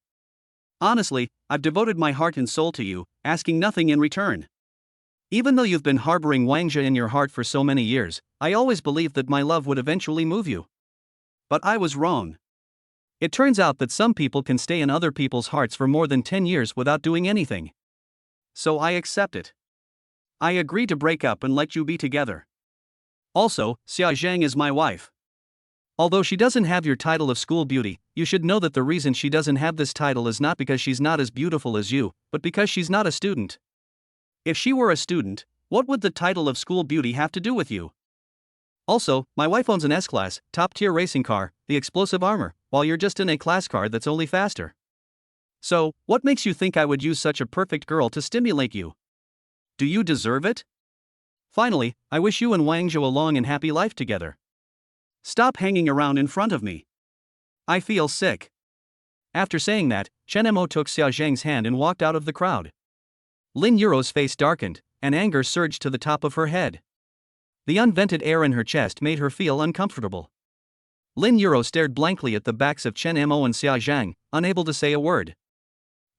Honestly, I've devoted my heart and soul to you, asking nothing in return. Even though you've been harboring Wang Jia in your heart for so many years, I always believed that my love would eventually move you. But I was wrong. It turns out that some people can stay in other people's hearts for more than 10 years without doing anything. So I accept it. I agree to break up and let you be together. Also, Xia Zhang is my wife. Although she doesn't have your title of school beauty, you should know that the reason she doesn't have this title is not because she's not as beautiful as you, but because she's not a student. If she were a student, what would the title of school beauty have to do with you? Also, my wife owns an S-class, top-tier racing car, the explosive armor, while you're just in a class car that's only faster. So, what makes you think I would use such a perfect girl to stimulate you? Do you deserve it? Finally, I wish you and Wang Zhou a long and happy life together. Stop hanging around in front of me. I feel sick. After saying that, Chen Mo took Xia Zhang's hand and walked out of the crowd. Lin Yuru's face darkened, and anger surged to the top of her head. The unvented air in her chest made her feel uncomfortable. Lin Yuru stared blankly at the backs of Chen Mo and Xia Zhang, unable to say a word.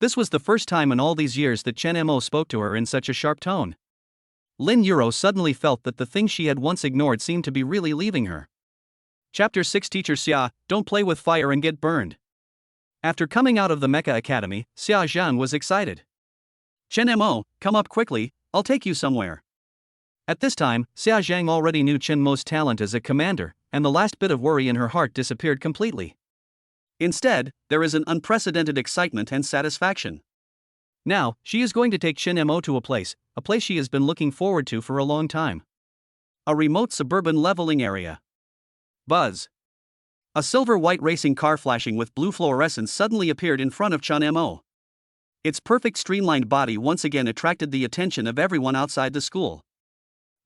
This was the first time in all these years that Chen Mo spoke to her in such a sharp tone. Lin Yuru suddenly felt that the things she had once ignored seemed to be really leaving her. Chapter 6 Teacher Xia, don't play with fire and get burned. After coming out of the Mecha Academy, Xia Zhang was excited. Chen Mo, come up quickly, I'll take you somewhere. At this time, Xia Zhang already knew Chen Mo's talent as a commander, and the last bit of worry in her heart disappeared completely. Instead, there is an unprecedented excitement and satisfaction. Now, she is going to take Chen Mo to a place she has been looking forward to for a long time. A remote suburban leveling area. Buzz. A silver-white racing car flashing with blue fluorescence suddenly appeared in front of Chen Mo. Its perfect streamlined body once again attracted the attention of everyone outside the school.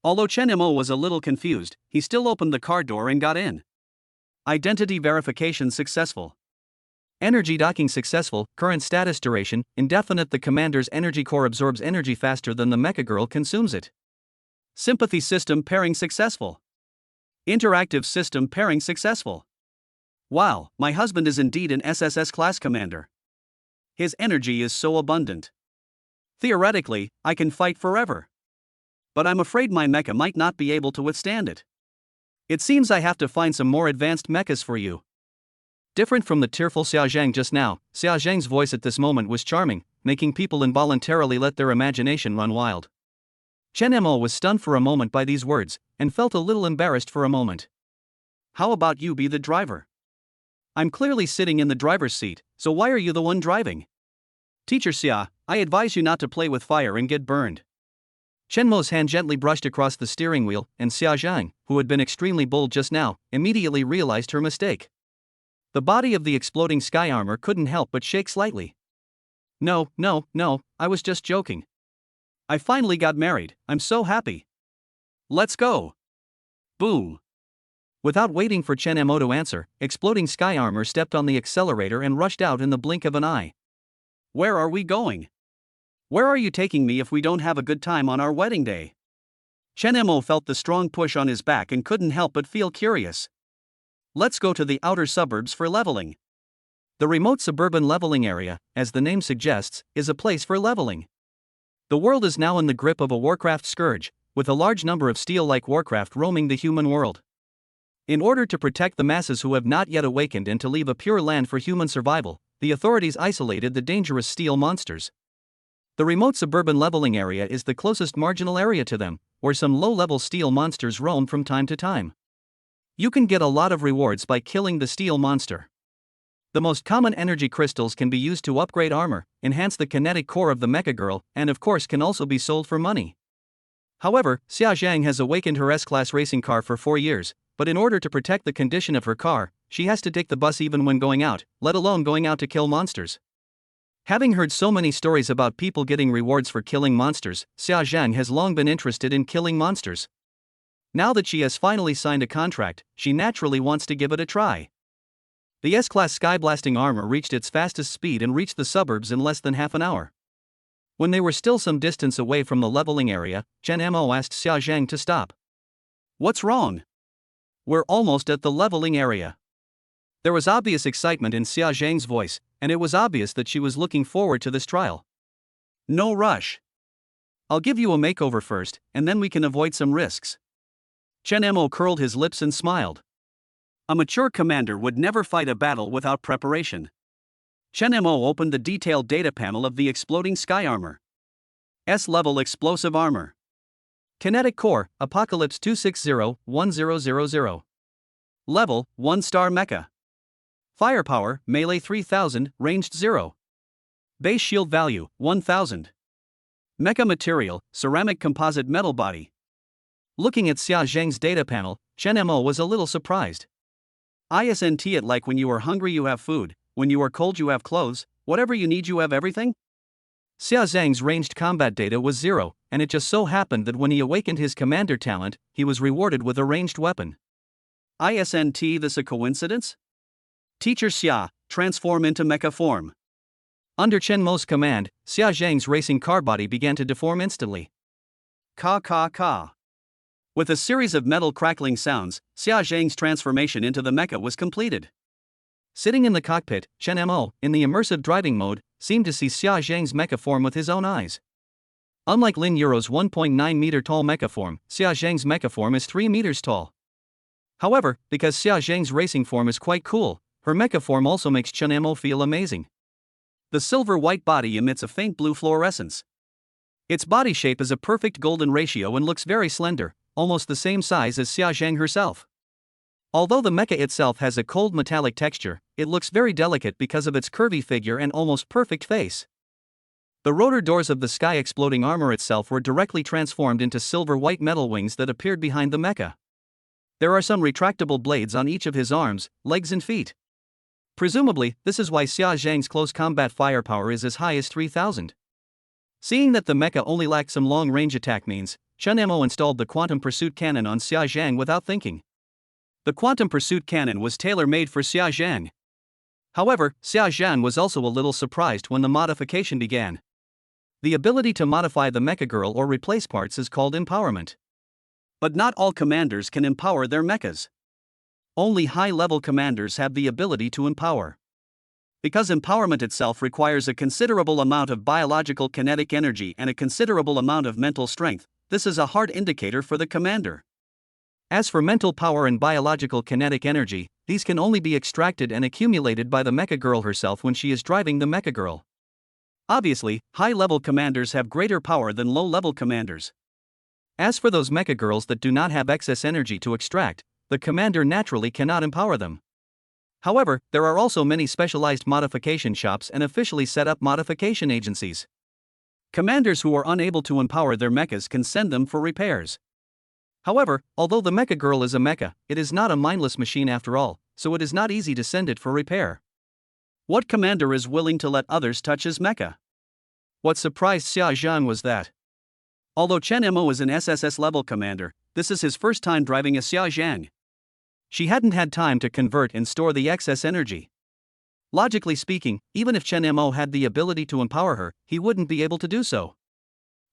Although Chen Mo was a little confused, he still opened the car door and got in. Identity verification successful. Energy docking successful, current status duration, indefinite. The commander's energy core absorbs energy faster than the mecha girl consumes it. Sympathy system pairing successful. Interactive system pairing successful. Wow, my husband is indeed an SSS-class commander. His energy is so abundant. Theoretically, I can fight forever. But I'm afraid my mecha might not be able to withstand it. It seems I have to find some more advanced mechas for you. Different from the tearful Xia Zhang just now, Xia Zhang's voice at this moment was charming, making people involuntarily let their imagination run wild. Chen Mo was stunned for a moment by these words, and felt a little embarrassed for a moment. How about you be the driver? I'm clearly sitting in the driver's seat, so why are you the one driving? Teacher Xia, I advise you not to play with fire and get burned. Chen Mo's hand gently brushed across the steering wheel, and Xia Zhang, who had been extremely bold just now, immediately realized her mistake. The body of the exploding sky armor couldn't help but shake slightly. No, I was just joking. I finally got married, I'm so happy. Let's go. Boom. Without waiting for Chen Mo to answer, Exploding Sky Armor stepped on the accelerator and rushed out in the blink of an eye. Where are we going? Where are you taking me if we don't have a good time on our wedding day? Chen Mo felt the strong push on his back and couldn't help but feel curious. Let's go to the outer suburbs for leveling. The remote suburban leveling area, as the name suggests, is a place for leveling. The world is now in the grip of a Warcraft scourge, with a large number of steel-like Warcraft roaming the human world. In order to protect the masses who have not yet awakened and to leave a pure land for human survival, the authorities isolated the dangerous steel monsters. The remote suburban leveling area is the closest marginal area to them, where some low-level steel monsters roam from time to time. You can get a lot of rewards by killing the steel monster. The most common energy crystals can be used to upgrade armor, enhance the kinetic core of the mecha girl, and of course can also be sold for money. However, Xia Zhang has awakened her S-Class racing car for 4 years, but in order to protect the condition of her car, she has to take the bus even when going out, let alone going out to kill monsters. Having heard so many stories about people getting rewards for killing monsters, Xia Zhang has long been interested in killing monsters. Now that she has finally signed a contract, she naturally wants to give it a try. The S-Class skyblasting armor reached its fastest speed and reached the suburbs in less than half an hour. When they were still some distance away from the leveling area, Chen Mo asked Xia Zhang to stop. What's wrong? We're almost at the leveling area. There was obvious excitement in Xia Zhang's voice, and it was obvious that she was looking forward to this trial. No rush. I'll give you a makeover first, and then we can avoid some risks. Chen Mo curled his lips and smiled. A mature commander would never fight a battle without preparation. Chen Mo opened the detailed data panel of the Exploding Sky Armor. S-level explosive armor. Kinetic core, Apocalypse 260-1000. Level, 1-star mecha. Firepower, melee 3000, ranged 0. Base shield value, 1000. Mecha material, ceramic composite metal body. Looking at Xia Zhang's data panel, Chen Mo was a little surprised. Isn't it like when you are hungry you have food, when you are cold you have clothes, whatever you need you have everything? Xia Zhang's ranged combat data was 0, and it just so happened that when he awakened his commander talent, he was rewarded with a ranged weapon. Isn't this a coincidence? Teacher Xia, transform into mecha form. Under Chen Mo's command, Xia Zhang's racing car body began to deform instantly. Ka ka ka. With a series of metal crackling sounds, Xia Zhang's transformation into the mecha was completed. Sitting in the cockpit, Chen Mo, in the immersive driving mode, seemed to see Xia Zhang's mecha form with his own eyes. Unlike Lin Yuru's 1.9 meter tall mecha form, Xia Zhang's mecha form is 3 meters tall. However, because Xia Zhang's racing form is quite cool, her mecha form also makes Chen Mo feel amazing. The silver-white body emits a faint blue fluorescence. Its body shape is a perfect golden ratio and looks very slender, almost the same size as Xia Zhang herself. Although the mecha itself has a cold metallic texture, it looks very delicate because of its curvy figure and almost perfect face. The rotor doors of the sky exploding armor itself were directly transformed into silver-white metal wings that appeared behind the mecha. There are some retractable blades on each of his arms, legs and feet. Presumably, this is why Xia Zhang's close combat firepower is as high as 3000. Seeing that the mecha only lacked some long-range attack means, Chen Mo installed the Quantum Pursuit Cannon on Xia Zhang without thinking. The Quantum Pursuit Cannon was tailor-made for Xia Zhang. However, Xia Zhang was also a little surprised when the modification began. The ability to modify the mecha girl or replace parts is called empowerment. But not all commanders can empower their mechas. Only high-level commanders have the ability to empower. Because empowerment itself requires a considerable amount of biological kinetic energy and a considerable amount of mental strength, this is a hard indicator for the commander. As for mental power and biological kinetic energy, these can only be extracted and accumulated by the mecha girl herself when she is driving the mecha girl. Obviously, high-level commanders have greater power than low-level commanders. As for those mecha girls that do not have excess energy to extract, the commander naturally cannot empower them. However, there are also many specialized modification shops and officially set up modification agencies. Commanders who are unable to empower their mechas can send them for repairs. However, although the mecha girl is a mecha, it is not a mindless machine after all, so it is not easy to send it for repair. What commander is willing to let others touch his mecha? What surprised Xia Zhang was that Although Chen Mo is an SSS level commander, this is his first time driving a Xia Zhang. She hadn't had time to convert and store the excess energy. Logically speaking, even if Chen Mo had the ability to empower her, he wouldn't be able to do so.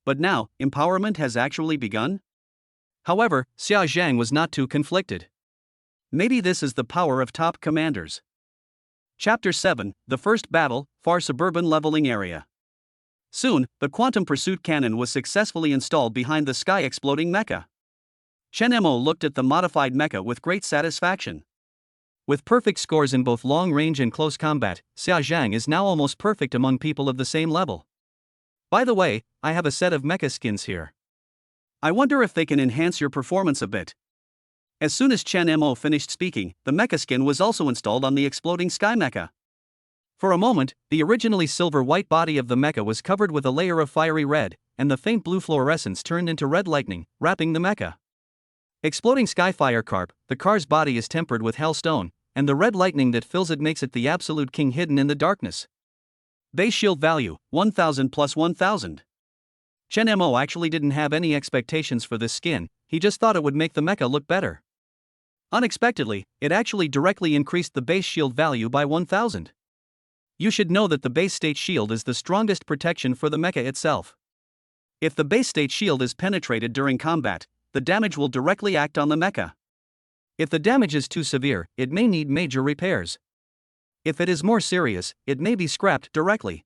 But now, empowerment has actually begun? However, Xia Zhang was not too conflicted. Maybe this is the power of top commanders. Chapter 7, The First Battle, Far Suburban Leveling Area. Soon, the quantum pursuit cannon was successfully installed behind the sky-exploding mecha. Chen Mo looked at the modified mecha with great satisfaction. With perfect scores in both long-range and close combat, Xia Zhang is now almost perfect among people of the same level. By the way, I have a set of mecha skins here. I wonder if they can enhance your performance a bit. As soon as Chen Mo finished speaking, the mecha skin was also installed on the exploding sky mecha. For a moment, the originally silver-white body of the mecha was covered with a layer of fiery red, and the faint blue fluorescence turned into red lightning, wrapping the mecha. Exploding Skyfire Carp, the car's body is tempered with hellstone, and the red lightning that fills it makes it the absolute king hidden in the darkness. Base shield value, 1000 plus 1000. Chen Mo actually didn't have any expectations for this skin, he just thought it would make the mecha look better. Unexpectedly, it actually directly increased the base shield value by 1000. You should know that the base state shield is the strongest protection for the mecha itself. If the base state shield is penetrated during combat, the damage will directly act on the mecha. If the damage is too severe, it may need major repairs. If it is more serious, it may be scrapped directly.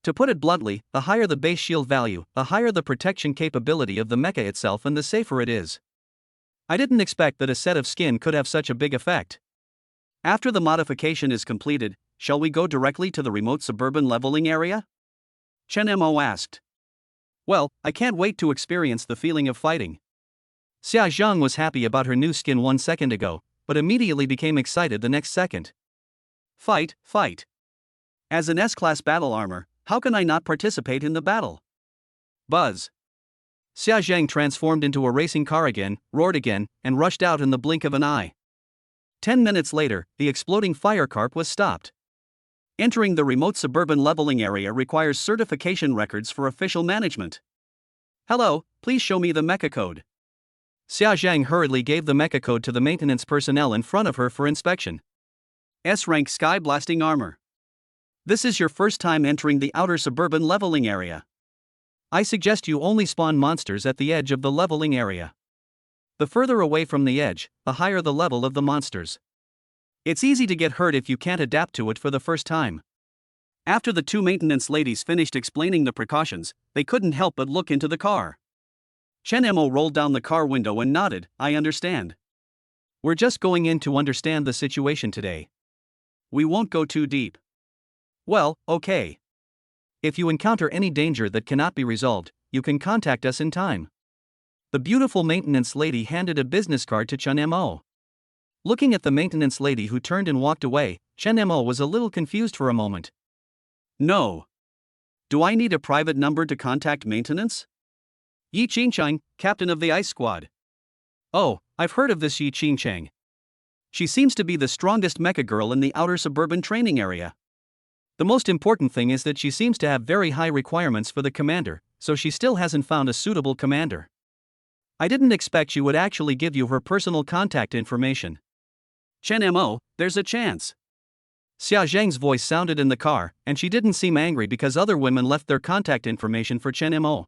To put it bluntly, the higher the base shield value, the higher the protection capability of the mecha itself and the safer it is. I didn't expect that a set of skin could have such a big effect. After the modification is completed, shall we go directly to the remote suburban leveling area? Chen Mo asked. Well, I can't wait to experience the feeling of fighting. Xia Zhang was happy about her new skin 1 second ago, but immediately became excited the next second. Fight, fight. As an S-class battle armor, how can I not participate in the battle? Buzz. Xia Zhang transformed into a racing car again, roared again, and rushed out in the blink of an eye. 10 minutes later, the exploding fire carp was stopped. Entering the remote suburban leveling area requires certification records for official management. Hello, please show me the mecha code. Xia Zhang hurriedly gave the mecha code to the maintenance personnel in front of her for inspection. S-rank sky blasting armor. This is your first time entering the outer suburban leveling area. I suggest you only spawn monsters at the edge of the leveling area. The further away from the edge, the higher the level of the monsters. It's easy to get hurt if you can't adapt to it for the first time. After the two maintenance ladies finished explaining the precautions, they couldn't help but look into the car. Chen Mo rolled down the car window and nodded, I understand. We're just going in to understand the situation today. We won't go too deep. Well, okay. If you encounter any danger that cannot be resolved, you can contact us in time. The beautiful maintenance lady handed a business card to Chen Mo. Looking at the maintenance lady who turned and walked away, Chen Mo was a little confused for a moment. No. Do I need a private number to contact maintenance? Yi Qingchang, captain of the ice squad. Oh, I've heard of this Yi Qingchang. She seems to be the strongest mecha girl in the outer suburban training area. The most important thing is that she seems to have very high requirements for the commander, so she still hasn't found a suitable commander. I didn't expect she would actually give you her personal contact information. Chen Mo, there's a chance. Xia Zhang's voice sounded in the car, and she didn't seem angry because other women left their contact information for Chen Mo.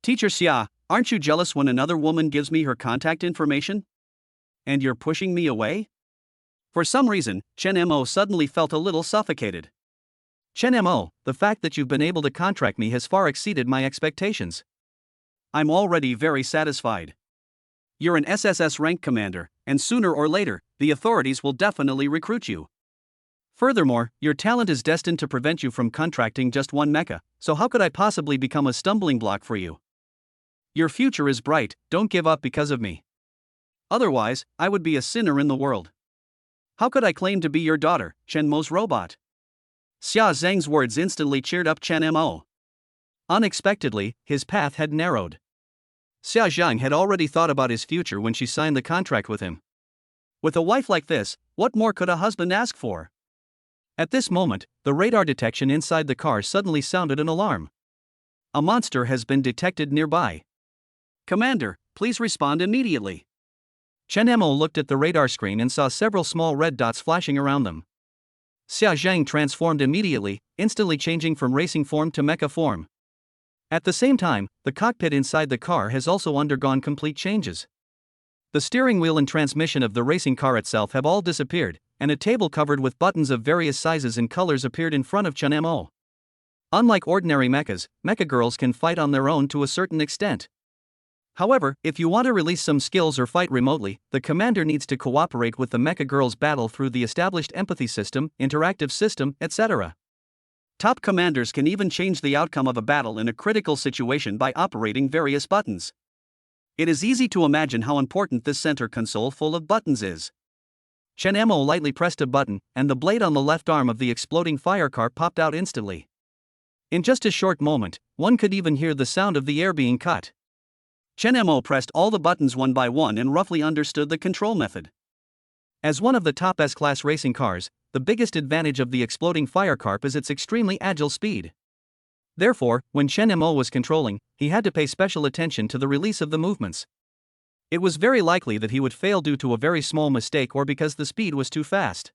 Teacher Xia, aren't you jealous when another woman gives me her contact information? And you're pushing me away? For some reason, Chen Mo suddenly felt a little suffocated. Chen Mo, the fact that you've been able to contract me has far exceeded my expectations. I'm already very satisfied. You're an SSS rank commander, and sooner or later, the authorities will definitely recruit you. Furthermore, your talent is destined to prevent you from contracting just one mecha, so how could I possibly become a stumbling block for you? Your future is bright, don't give up because of me. Otherwise, I would be a sinner in the world. How could I claim to be your daughter, Chen Mo's robot? Xia Zhang's words instantly cheered up Chen Mo. Unexpectedly, his path had narrowed. Xia Zhang had already thought about his future when she signed the contract with him. With a wife like this, what more could a husband ask for? At this moment, the radar detection inside the car suddenly sounded an alarm. A monster has been detected nearby. Commander, please respond immediately. Chen Mo looked at the radar screen and saw several small red dots flashing around them. Xia Zhang transformed immediately, instantly changing from racing form to mecha form. At the same time, the cockpit inside the car has also undergone complete changes. The steering wheel and transmission of the racing car itself have all disappeared, and a table covered with buttons of various sizes and colors appeared in front of Chen Mo. Unlike ordinary mechas, mecha girls can fight on their own to a certain extent. However, if you want to release some skills or fight remotely, the commander needs to cooperate with the mecha girls' battle through the established empathy system, interactive system, etc. Top commanders can even change the outcome of a battle in a critical situation by operating various buttons. It is easy to imagine how important this center console full of buttons is. Chen Mo lightly pressed a button, and the blade on the left arm of the exploding firecar popped out instantly. In just a short moment, one could even hear the sound of the air being cut. Chen Mo pressed all the buttons one by one and roughly understood the control method. As one of the top S-class racing cars, the biggest advantage of the exploding firecar is its extremely agile speed. Therefore, when Chen Mo was controlling, he had to pay special attention to the release of the movements. It was very likely that he would fail due to a very small mistake or because the speed was too fast.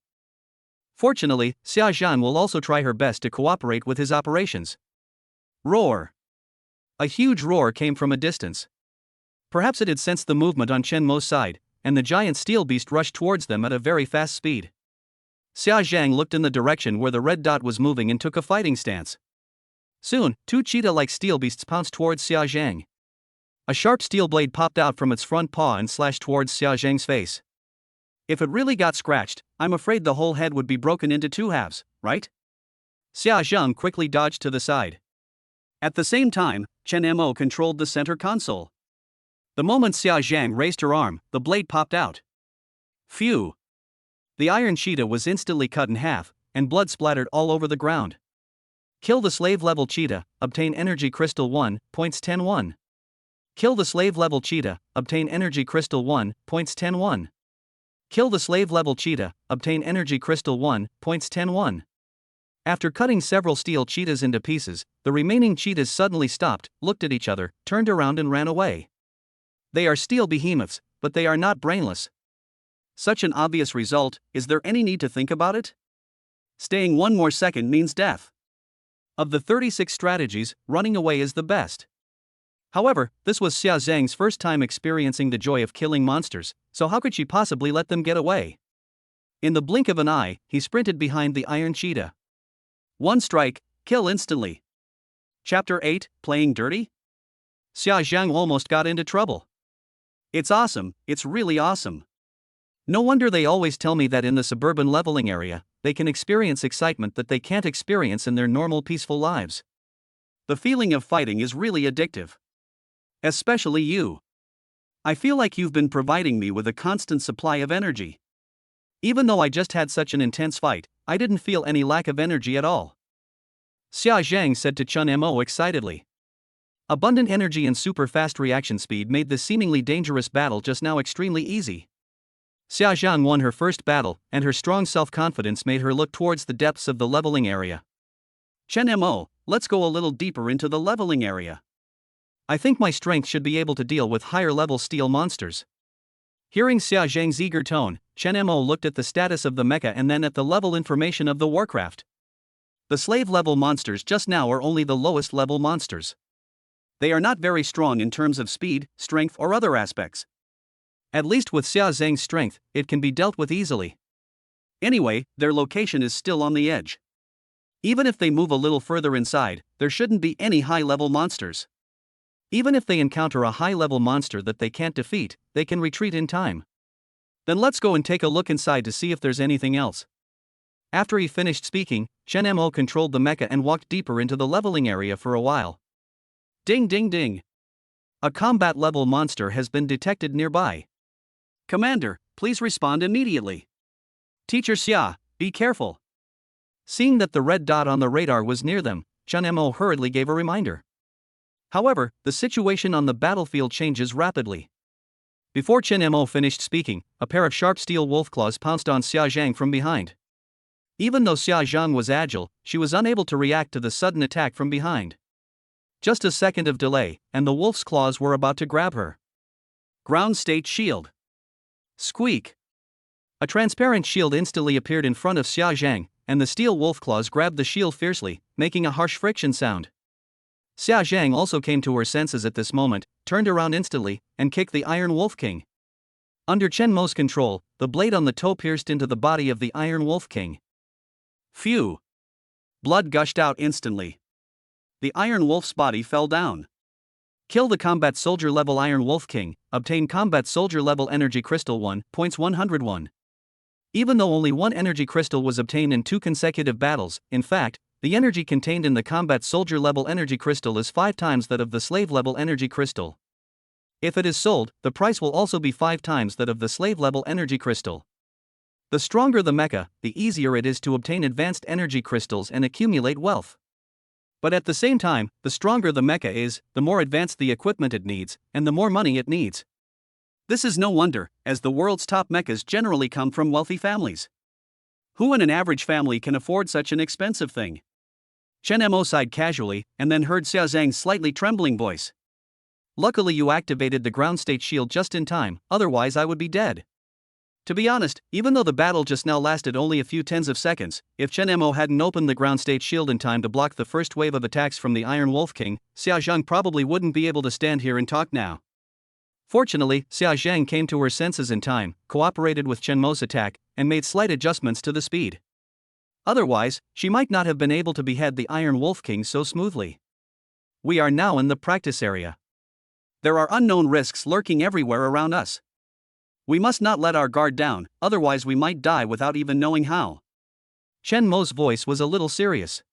Fortunately, Xia Zhan will also try her best to cooperate with his operations. Roar! A huge roar came from a distance. Perhaps it had sensed the movement on Chen Mo's side, and the giant steel beast rushed towards them at a very fast speed. Xia Zhang looked in the direction where the red dot was moving and took a fighting stance. Soon, two cheetah-like steel beasts pounced towards Xia Zhang. A sharp steel blade popped out from its front paw and slashed towards Xia Zhang's face. If it really got scratched, I'm afraid the whole head would be broken into two halves, right? Xia Zhang quickly dodged to the side. At the same time, Chen Mo controlled the center console. The moment Xia Zhang raised her arm, the blade popped out. Phew! The iron cheetah was instantly cut in half, and blood splattered all over the ground. Kill the slave-level cheetah, obtain energy crystal 1, points 10-1. Kill the slave-level cheetah, obtain energy crystal 1, points 10-1. Kill the slave-level cheetah, obtain energy crystal 1, points 10-1. After cutting several steel cheetahs into pieces, the remaining cheetahs suddenly stopped, looked at each other, turned around and ran away. They are steel behemoths, but they are not brainless. Such an obvious result, is there any need to think about it? Staying one more second means death. Of the 36 strategies, running away is the best. However, this was Xia Zhang's first time experiencing the joy of killing monsters, so how could she possibly let them get away? In the blink of an eye, he sprinted behind the iron cheetah. One strike, kill instantly. Chapter 8, Playing Dirty? Xia Zhang almost got into trouble. It's awesome, it's really awesome. No wonder they always tell me that in the suburban leveling area, they can experience excitement that they can't experience in their normal peaceful lives. The feeling of fighting is really addictive. Especially you. I feel like you've been providing me with a constant supply of energy. Even though I just had such an intense fight, I didn't feel any lack of energy at all. Xia Zhang said to Chen Mo excitedly. Abundant energy and super fast reaction speed made the seemingly dangerous battle just now extremely easy. Xia Zhang won her first battle, and her strong self-confidence made her look towards the depths of the leveling area. Chen Mo, let's go a little deeper into the leveling area. I think my strength should be able to deal with higher-level steel monsters. Hearing Xia Zhang's eager tone, Chen Mo looked at the status of the mecha and then at the level information of the warcraft. The slave-level monsters just now are only the lowest-level monsters. They are not very strong in terms of speed, strength or other aspects. At least with Xia Zhang's strength, it can be dealt with easily. Anyway, their location is still on the edge. Even if they move a little further inside, there shouldn't be any high-level monsters. Even if they encounter a high-level monster that they can't defeat, they can retreat in time. Then let's go and take a look inside to see if there's anything else. After he finished speaking, Chen Mo controlled the mecha and walked deeper into the leveling area for a while. Ding ding ding. A combat-level monster has been detected nearby. Commander, please respond immediately. Teacher Xia, be careful. Seeing that the red dot on the radar was near them, Chen Mo hurriedly gave a reminder. However, the situation on the battlefield changes rapidly. Before Chen Mo finished speaking, a pair of sharp steel wolf claws pounced on Xia Zhang from behind. Even though Xia Zhang was agile, she was unable to react to the sudden attack from behind. Just a second of delay, and the wolf's claws were about to grab her. Ground state shield. Squeak. A transparent shield instantly appeared in front of Xia Zhang, and the steel wolf claws grabbed the shield fiercely, making a harsh friction sound. Xia Zhang also came to her senses at this moment, turned around instantly, and kicked the Iron Wolf King. Under Chen Mo's control, the blade on the toe pierced into the body of the Iron Wolf King. Phew! Blood gushed out instantly. The Iron Wolf's body fell down. Kill the Combat Soldier level Iron Wolf King, obtain Combat Soldier level Energy Crystal 1, points 101. Even though only one energy crystal was obtained in 2 consecutive battles, in fact, the energy contained in the Combat Soldier level energy crystal is 5 times that of the slave level energy crystal. If it is sold, the price will also be 5 times that of the slave level energy crystal. The stronger the mecha, the easier it is to obtain advanced energy crystals and accumulate wealth. But at the same time, the stronger the mecha is, the more advanced the equipment it needs, and the more money it needs. This is no wonder, as the world's top mechas generally come from wealthy families. Who in an average family can afford such an expensive thing? Chen Mo sighed casually, and then heard Xia Zhang's slightly trembling voice. Luckily you activated the ground state shield just in time, otherwise I would be dead. To be honest, even though the battle just now lasted only a few tens of seconds, if Chen Mo hadn't opened the ground state shield in time to block the first wave of attacks from the Iron Wolf King, Xia Zhang probably wouldn't be able to stand here and talk now. Fortunately, Xia Zhang came to her senses in time, cooperated with Chen Mo's attack, and made slight adjustments to the speed. Otherwise, she might not have been able to behead the Iron Wolf King so smoothly. We are now in the practice area. There are unknown risks lurking everywhere around us. We must not let our guard down, otherwise we might die without even knowing how. Chen Mo's voice was a little serious.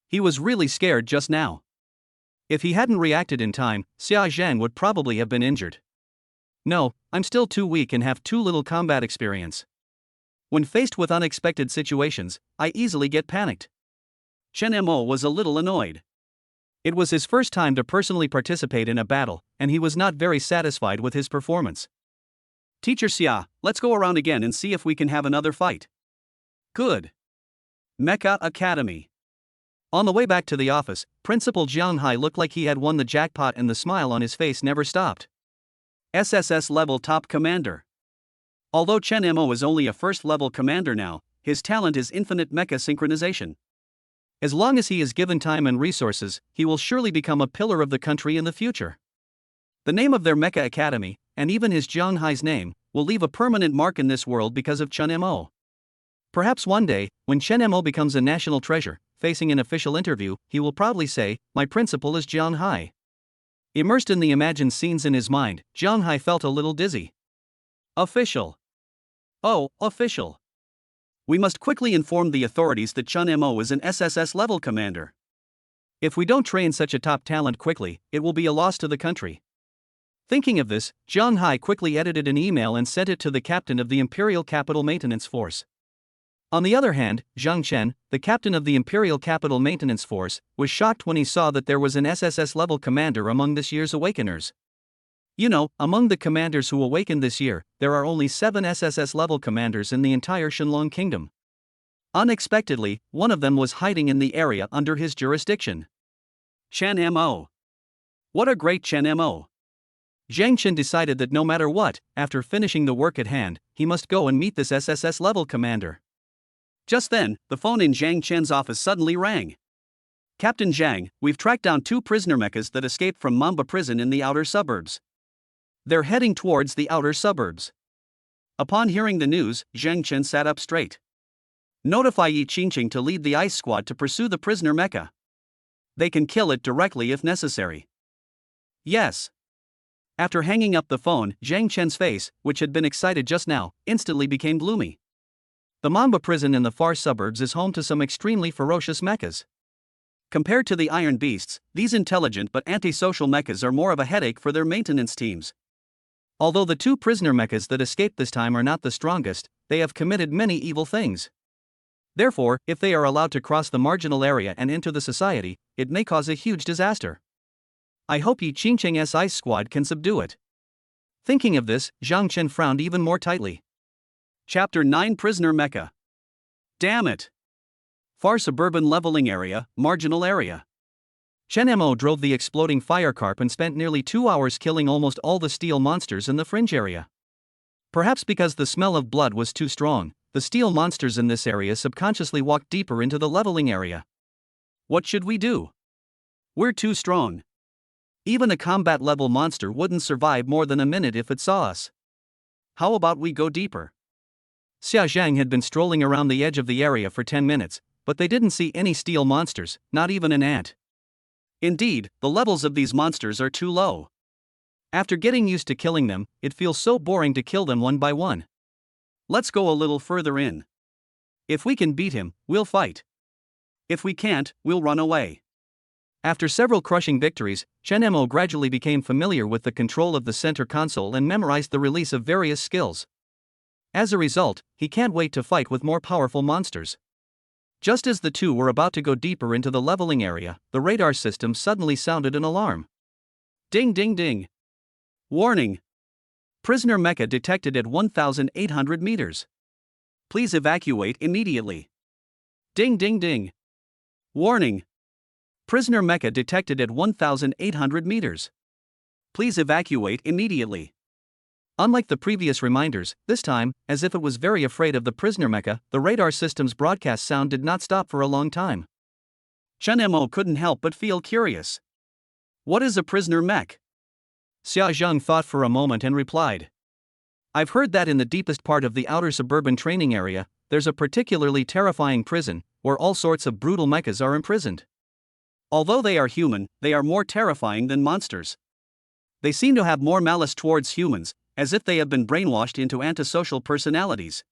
He was really scared just now. If he hadn't reacted in time, Xia Zhang would probably have been injured. No, I'm still too weak and have too little combat experience. When faced with unexpected situations, I easily get panicked. Chen Mo was a little annoyed. It was his first time to personally participate in a battle, and he was not very satisfied with his performance. Teacher Xia, let's go around again and see if we can have another fight. Good. Mecha Academy. On the way back to the office, Principal Jiang Hai looked like he had won the jackpot and the smile on his face never stopped. SSS level top commander. Although Chen Mo is only a first level commander now, his talent is infinite mecha synchronization. As long as he is given time and resources, he will surely become a pillar of the country in the future. The name of their Mecha Academy, and even his Jiang Hai's name, will leave a permanent mark in this world because of Chen Mo. Perhaps one day, when Chen Mo becomes a national treasure, facing an official interview, he will proudly say, "My principal is Jiang Hai." Immersed in the imagined scenes in his mind, Jiang Hai felt a little dizzy. Official. Oh, official. We must quickly inform the authorities that Chen Mo is an SSS level commander. If we don't train such a top talent quickly, it will be a loss to the country. Thinking of this, Jiang Hai quickly edited an email and sent it to the captain of the Imperial Capital Maintenance Force. On the other hand, Zhang Chen, the captain of the Imperial Capital Maintenance Force, was shocked when he saw that there was an SSS level commander among this year's awakeners. You know, among the commanders who awakened this year, there are only 7 SSS level commanders in the entire Shenlong Kingdom. Unexpectedly, one of them was hiding in the area under his jurisdiction. Chen Mo. What a great Chen Mo. Zhang Chen decided that no matter what, after finishing the work at hand, he must go and meet this SSS level commander. Just then, the phone in Zhang Chen's office suddenly rang. Captain Zhang, we've tracked down 2 prisoner mechas that escaped from Mamba prison in the outer suburbs. They're heading towards the outer suburbs. Upon hearing the news, Zhang Chen sat up straight. Notify Yi Qingqing to lead the ice squad to pursue the prisoner mecha. They can kill it directly if necessary. Yes. After hanging up the phone, Zhang Chen's face, which had been excited just now, instantly became gloomy. The Mamba prison in the far suburbs is home to some extremely ferocious mechas. Compared to the Iron Beasts, these intelligent but antisocial mechas are more of a headache for their maintenance teams. Although the 2 prisoner mechas that escaped this time are not the strongest, they have committed many evil things. Therefore, if they are allowed to cross the marginal area and into the society, it may cause a huge disaster. I hope Yi Qingqing's ice squad can subdue it. Thinking of this, Zhang Chen frowned even more tightly. Chapter 9 Prisoner Mecha. Damn it! Far suburban leveling area, marginal area. Chen Mo drove the exploding firecarp and spent nearly 2 hours killing almost all the steel monsters in the fringe area. Perhaps because the smell of blood was too strong, the steel monsters in this area subconsciously walked deeper into the leveling area. What should we do? We're too strong. Even a combat level monster wouldn't survive more than a minute if it saw us. How about we go deeper? Xia Zhang had been strolling around the edge of the area for 10 minutes, but they didn't see any steel monsters, not even an ant. Indeed, the levels of these monsters are too low. After getting used to killing them, it feels so boring to kill them one by one. Let's go a little further in. If we can beat him, we'll fight. If we can't, we'll run away. After several crushing victories, Chen Mo gradually became familiar with the control of the center console and memorized the release of various skills. As a result, he can't wait to fight with more powerful monsters. Just as the two were about to go deeper into the leveling area, the radar system suddenly sounded an alarm. Ding ding ding. Warning. Prisoner Mecha detected at 1,800 meters. Please evacuate immediately. Ding ding ding. Warning. Prisoner Mecha detected at 1,800 meters. Please evacuate immediately. Unlike the previous reminders, this time, as if it was very afraid of the prisoner mecha, the radar system's broadcast sound did not stop for a long time. Chen Mo couldn't help but feel curious. What is a prisoner mech? Xia Zhang thought for a moment and replied. I've heard that in the deepest part of the outer suburban training area, there's a particularly terrifying prison, where all sorts of brutal mechas are imprisoned. Although they are human, they are more terrifying than monsters. They seem to have more malice towards humans, as if they have been brainwashed into antisocial personalities.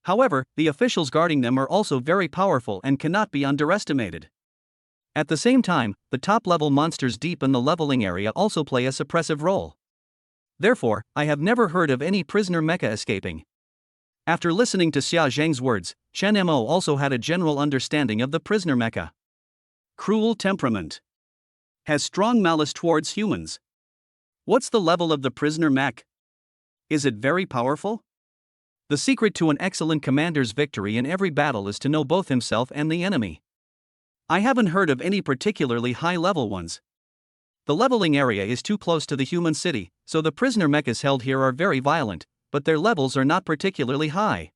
However, the officials guarding them are also very powerful and cannot be underestimated. At the same time, the top-level monsters deep in the leveling area also play a suppressive role. Therefore, I have never heard of any prisoner mecha escaping. After listening to Xia Zhang's words, Chen Mo also had a general understanding of the prisoner mecha. Cruel temperament. Has strong malice towards humans. What's the level of the prisoner mech? Is it very powerful? The secret to an excellent commander's victory in every battle is to know both himself and the enemy. I haven't heard of any particularly high-level ones. The leveling area is too close to the human city, so the prisoner mechas held here are very violent, but their levels are not particularly high.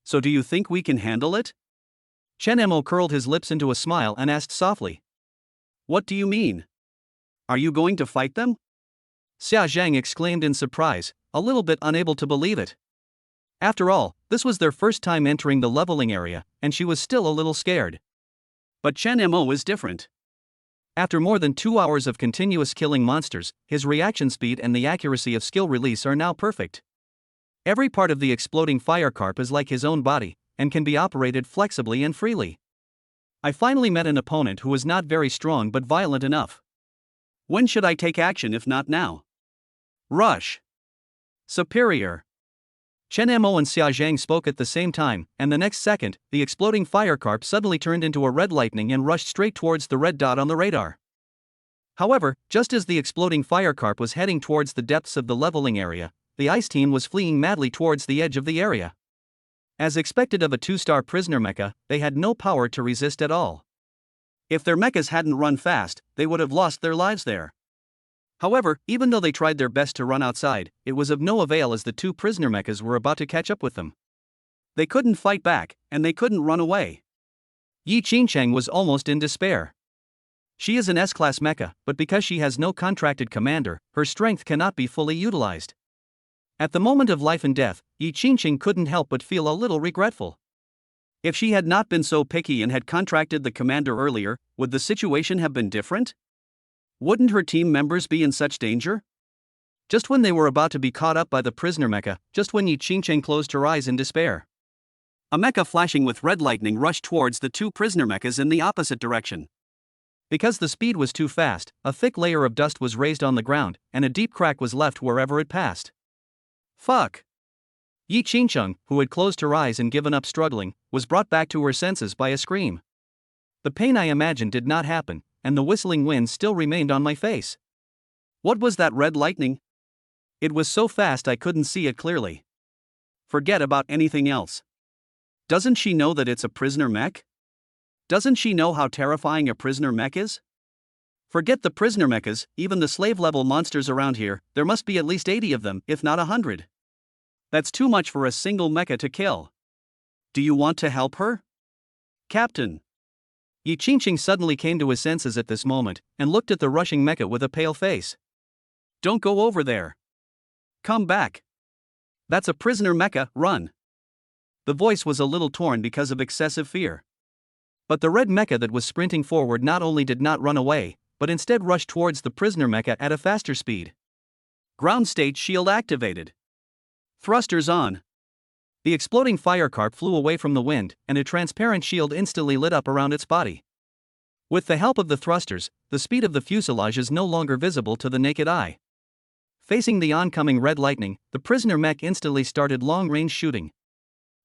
So do you think we can handle it? Chen Mo curled his lips into a smile and asked softly. What do you mean? Are you going to fight them? Xia Zhang exclaimed in surprise, a little bit unable to believe it. After all, this was their first time entering the leveling area, and she was still a little scared. But Chen Mo is different. After more than 2 hours of continuous killing monsters, his reaction speed and the accuracy of skill release are now perfect. Every part of the exploding firecarp is like his own body, and can be operated flexibly and freely. I finally met an opponent who was not very strong but violent enough. When should I take action if not now? Rush. Superior. Chen Mo and Xia Zhang spoke at the same time, and the next second, the exploding firecarp suddenly turned into a red lightning and rushed straight towards the red dot on the radar. However, just as the exploding firecarp was heading towards the depths of the leveling area, the ice team was fleeing madly towards the edge of the area. As expected of a 2-star prisoner mecha, they had no power to resist at all. If their mechas hadn't run fast, they would have lost their lives there. However, even though they tried their best to run outside, it was of no avail as the 2 prisoner mechas were about to catch up with them. They couldn't fight back, and they couldn't run away. Yi Qingcheng was almost in despair. She is an S-class mecha, but because she has no contracted commander, her strength cannot be fully utilized. At the moment of life and death, Yi Qingcheng couldn't help but feel a little regretful. If she had not been so picky and had contracted the commander earlier, would the situation have been different? Wouldn't her team members be in such danger? Just when they were about to be caught up by the prisoner mecha, just when Yi Qingcheng closed her eyes in despair, a mecha flashing with red lightning rushed towards the 2 prisoner mechas in the opposite direction. Because the speed was too fast, a thick layer of dust was raised on the ground, and a deep crack was left wherever it passed. Fuck! Yi Qingcheng, who had closed her eyes and given up struggling, was brought back to her senses by a scream. The pain I imagined did not happen, and the whistling wind still remained on my face. What was that red lightning? It was so fast I couldn't see it clearly. Forget about anything else. Doesn't she know that it's a prisoner mech? Doesn't she know how terrifying a prisoner mech is? Forget the prisoner mechas, even the slave-level monsters around here, there must be at least 80 of them, if not 100. That's too much for a single mecha to kill. Do you want to help her? Captain. Yi Qingqing suddenly came to his senses at this moment, and looked at the rushing mecha with a pale face. Don't go over there. Come back. That's a prisoner mecha, run. The voice was a little torn because of excessive fear. But the red mecha that was sprinting forward not only did not run away, but instead rushed towards the prisoner mecha at a faster speed. Ground state shield activated. Thrusters on. The exploding firecarp flew away from the wind, and a transparent shield instantly lit up around its body. With the help of the thrusters, the speed of the fuselage is no longer visible to the naked eye. Facing the oncoming red lightning, the prisoner mech instantly started long-range shooting.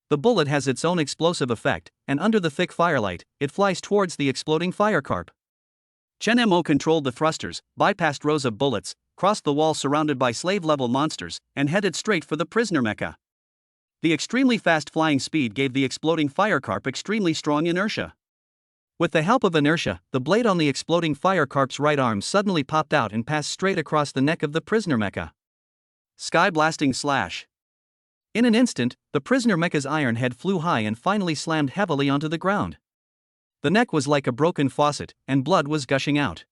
The bullet has its own explosive effect, and under the thick firelight, it flies towards the exploding firecarp. Chen Mo controlled the thrusters, bypassed rows of bullets, crossed the wall surrounded by slave-level monsters, and headed straight for the prisoner mecha. The extremely fast flying speed gave the exploding firecarp extremely strong inertia. With the help of inertia, the blade on the exploding firecarp's right arm suddenly popped out and passed straight across the neck of the prisoner mecha. Sky-blasting slash. In an instant, the prisoner mecha's iron head flew high and finally slammed heavily onto the ground. The neck was like a broken faucet, and blood was gushing out.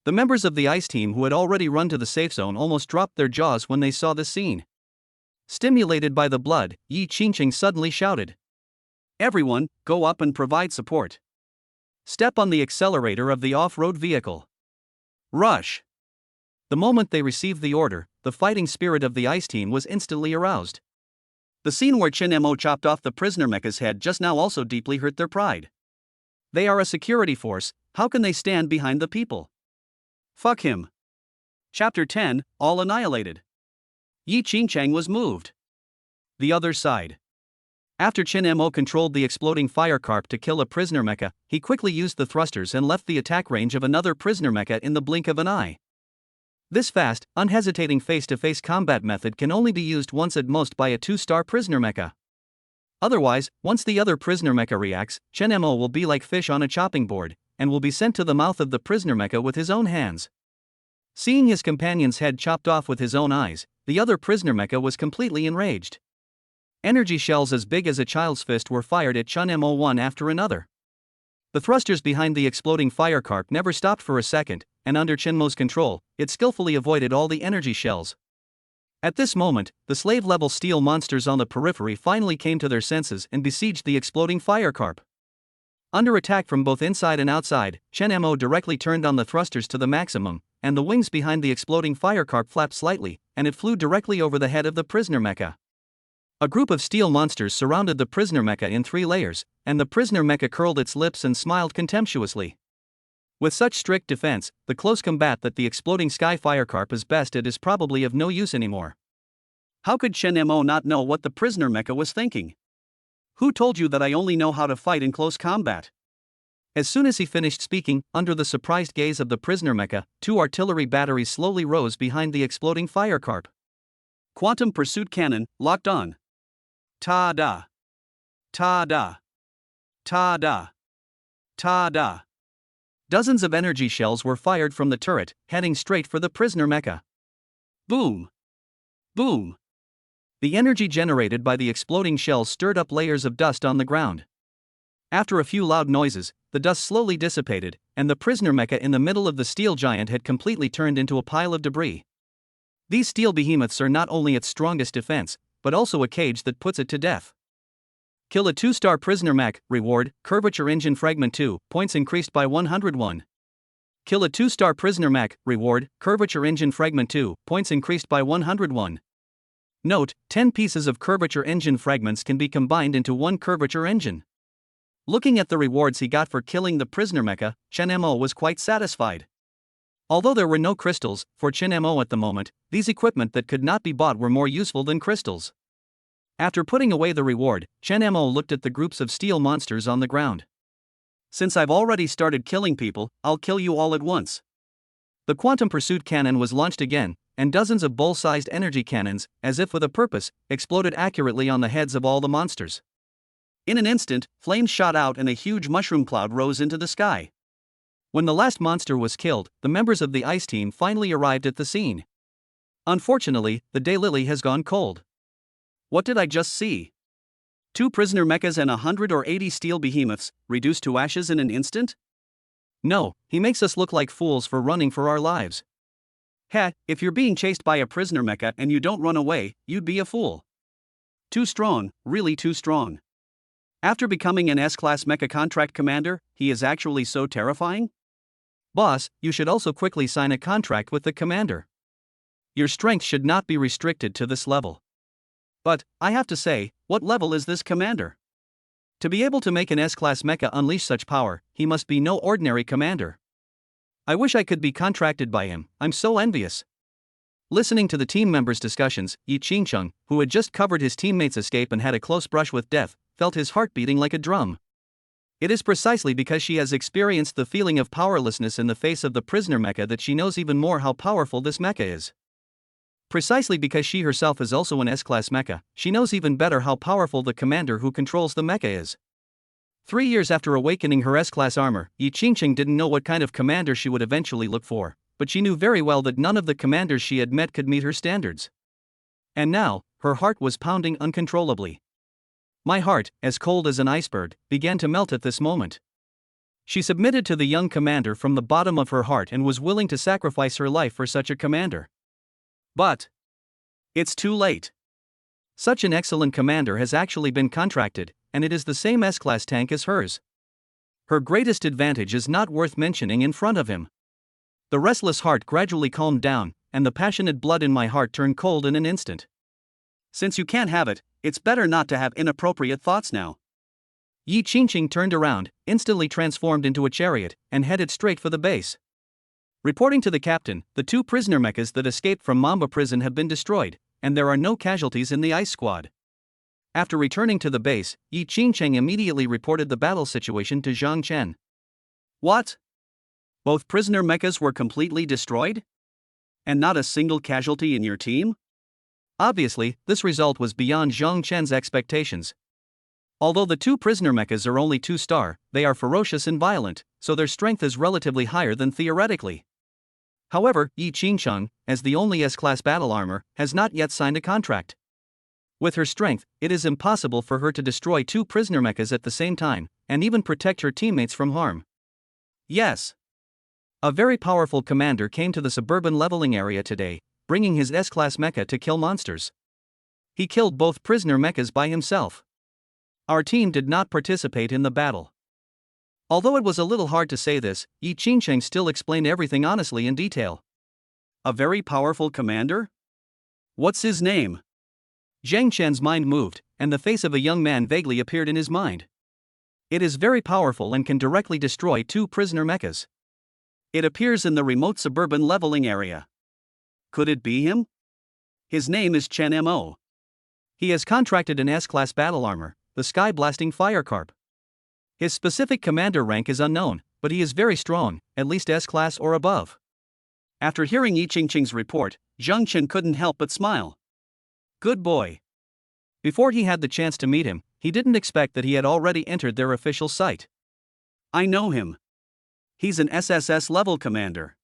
The members of the ice team who had already run to the safe zone almost dropped their jaws when they saw the scene. Stimulated by the blood, Yi Qingqing suddenly shouted. Everyone, go up and provide support. Step on the accelerator of the off-road vehicle. Rush. The moment they received the order, the fighting spirit of the ice team was instantly aroused. The scene where Chen Mo chopped off the prisoner mecha's head just now also deeply hurt their pride. They are a security force, how can they stand behind the people? Fuck him. Chapter 10, All Annihilated. Yi Qingqing was moved. The other side. After Chen Mo controlled the exploding firecarp to kill a prisoner mecha, he quickly used the thrusters and left the attack range of another prisoner mecha in the blink of an eye. This fast, unhesitating face-to-face combat method can only be used once at most by a 2-star prisoner mecha. Otherwise, once the other prisoner mecha reacts, Chen Mo will be like fish on a chopping board, and will be sent to the mouth of the prisoner mecha with his own hands. Seeing his companion's head chopped off with his own eyes, the other prisoner mecha was completely enraged. Energy shells as big as a child's fist were fired at Chen Mo one after another. The thrusters behind the exploding firecarp never stopped for a second, and under Chen Mo's control, it skillfully avoided all the energy shells. At this moment, the slave-level steel monsters on the periphery finally came to their senses and besieged the exploding firecarp. Under attack from both inside and outside, Chen Mo directly turned on the thrusters to the maximum, and the wings behind the exploding firecarp flapped slightly, and it flew directly over the head of the prisoner mecha. A group of steel monsters surrounded the prisoner mecha in 3 layers, and the prisoner mecha curled its lips and smiled contemptuously. With such strict defense, the close combat that the exploding sky firecarp is best at is probably of no use anymore. How could Chen Mo not know what the prisoner mecha was thinking? Who told you that I only know how to fight in close combat? As soon as he finished speaking, under the surprised gaze of the prisoner mecha, 2 artillery batteries slowly rose behind the exploding firecarp. Quantum pursuit cannon, locked on. Ta-da. Ta-da. Ta-da. Ta-da. Dozens of energy shells were fired from the turret, heading straight for the prisoner mecha. Boom. Boom. The energy generated by the exploding shells stirred up layers of dust on the ground. After a few loud noises, the dust slowly dissipated, and the prisoner mecha in the middle of the steel giant had completely turned into a pile of debris. These steel behemoths are not only its strongest defense, but also a cage that puts it to death. Kill a 2-star prisoner mech, reward, curvature engine fragment 2, points increased by 101. Kill a 2-star prisoner mech, reward, curvature engine fragment 2, points increased by 101. Note, 10 pieces of curvature engine fragments can be combined into 1 curvature engine. Looking at the rewards he got for killing the prisoner mecha, Chen Mo was quite satisfied. Although there were no crystals, for Chen Mo at the moment, these equipment that could not be bought were more useful than crystals. After putting away the reward, Chen Mo looked at the groups of steel monsters on the ground. Since I've already started killing people, I'll kill you all at once. The quantum pursuit cannon was launched again, and dozens of bowl-sized energy cannons, as if with a purpose, exploded accurately on the heads of all the monsters. In an instant, flames shot out and a huge mushroom cloud rose into the sky. When the last monster was killed, the members of the ice team finally arrived at the scene. Unfortunately, the daylily has gone cold. What did I just see? 2 prisoner mechas and 180 steel behemoths, reduced to ashes in an instant? No, he makes us look like fools for running for our lives. Heh, if you're being chased by a prisoner mecha and you don't run away, you'd be a fool. Too strong, really too strong. After becoming an S-class mecha contract commander, he is actually so terrifying? Boss, you should also quickly sign a contract with the commander. Your strength should not be restricted to this level. But, I have to say, what level is this commander? To be able to make an S-class mecha unleash such power, he must be no ordinary commander. I wish I could be contracted by him, I'm so envious. Listening to the team members' discussions, Yi Qingcheng, who had just covered his teammate's escape and had a close brush with death, felt his heart beating like a drum. It is precisely because she has experienced the feeling of powerlessness in the face of the prisoner mecha that she knows even more how powerful this mecha is. Precisely because she herself is also an S-class mecha, she knows even better how powerful the commander who controls the mecha is. 3 years after awakening her S-class armor, Yi Qingcheng didn't know what kind of commander she would eventually look for, but she knew very well that none of the commanders she had met could meet her standards. And now, her heart was pounding uncontrollably. My heart, as cold as an iceberg, began to melt at this moment. She submitted to the young commander from the bottom of her heart and was willing to sacrifice her life for such a commander. But it's too late. Such an excellent commander has actually been contracted, and it is the same S-class tank as hers. Her greatest advantage is not worth mentioning in front of him. The restless heart gradually calmed down, and the passionate blood in my heart turned cold in an instant. Since you can't have it, it's better not to have inappropriate thoughts now. Yi Qingcheng turned around, instantly transformed into a chariot, and headed straight for the base. Reporting to the captain, the 2 prisoner mechas that escaped from Mamba prison have been destroyed, and there are no casualties in the ice squad. After returning to the base, Yi Qingcheng immediately reported the battle situation to Zhang Chen. What? Both prisoner mechas were completely destroyed? And not a single casualty in your team? Obviously, this result was beyond Zhang Chen's expectations. Although the 2 prisoner mechas are only 2-star, they are ferocious and violent, so their strength is relatively higher than theoretically. However, Yi Qingcheng, as the only S-class battle armor, has not yet signed a contract. With her strength, it is impossible for her to destroy 2 prisoner mechas at the same time, and even protect her teammates from harm. Yes. A very powerful commander came to the suburban leveling area today, bringing his S-class mecha to kill monsters. He killed both prisoner mechas by himself. Our team did not participate in the battle. Although it was a little hard to say this, Yi Qingcheng still explained everything honestly in detail. A very powerful commander? What's his name? Zhang Chen's mind moved, and the face of a young man vaguely appeared in his mind. It is very powerful and can directly destroy 2 prisoner mechas. It appears in the remote suburban leveling area. Could it be him? His name is Chen Mo. He has contracted an S-class battle armor, the sky-blasting firecarp. His specific commander rank is unknown, but he is very strong, at least S-class or above. After hearing Yi Qingcheng's report, Zhang Chen couldn't help but smile. Good boy. Before he had the chance to meet him, he didn't expect that he had already entered their official site. I know him. He's an SSS level commander.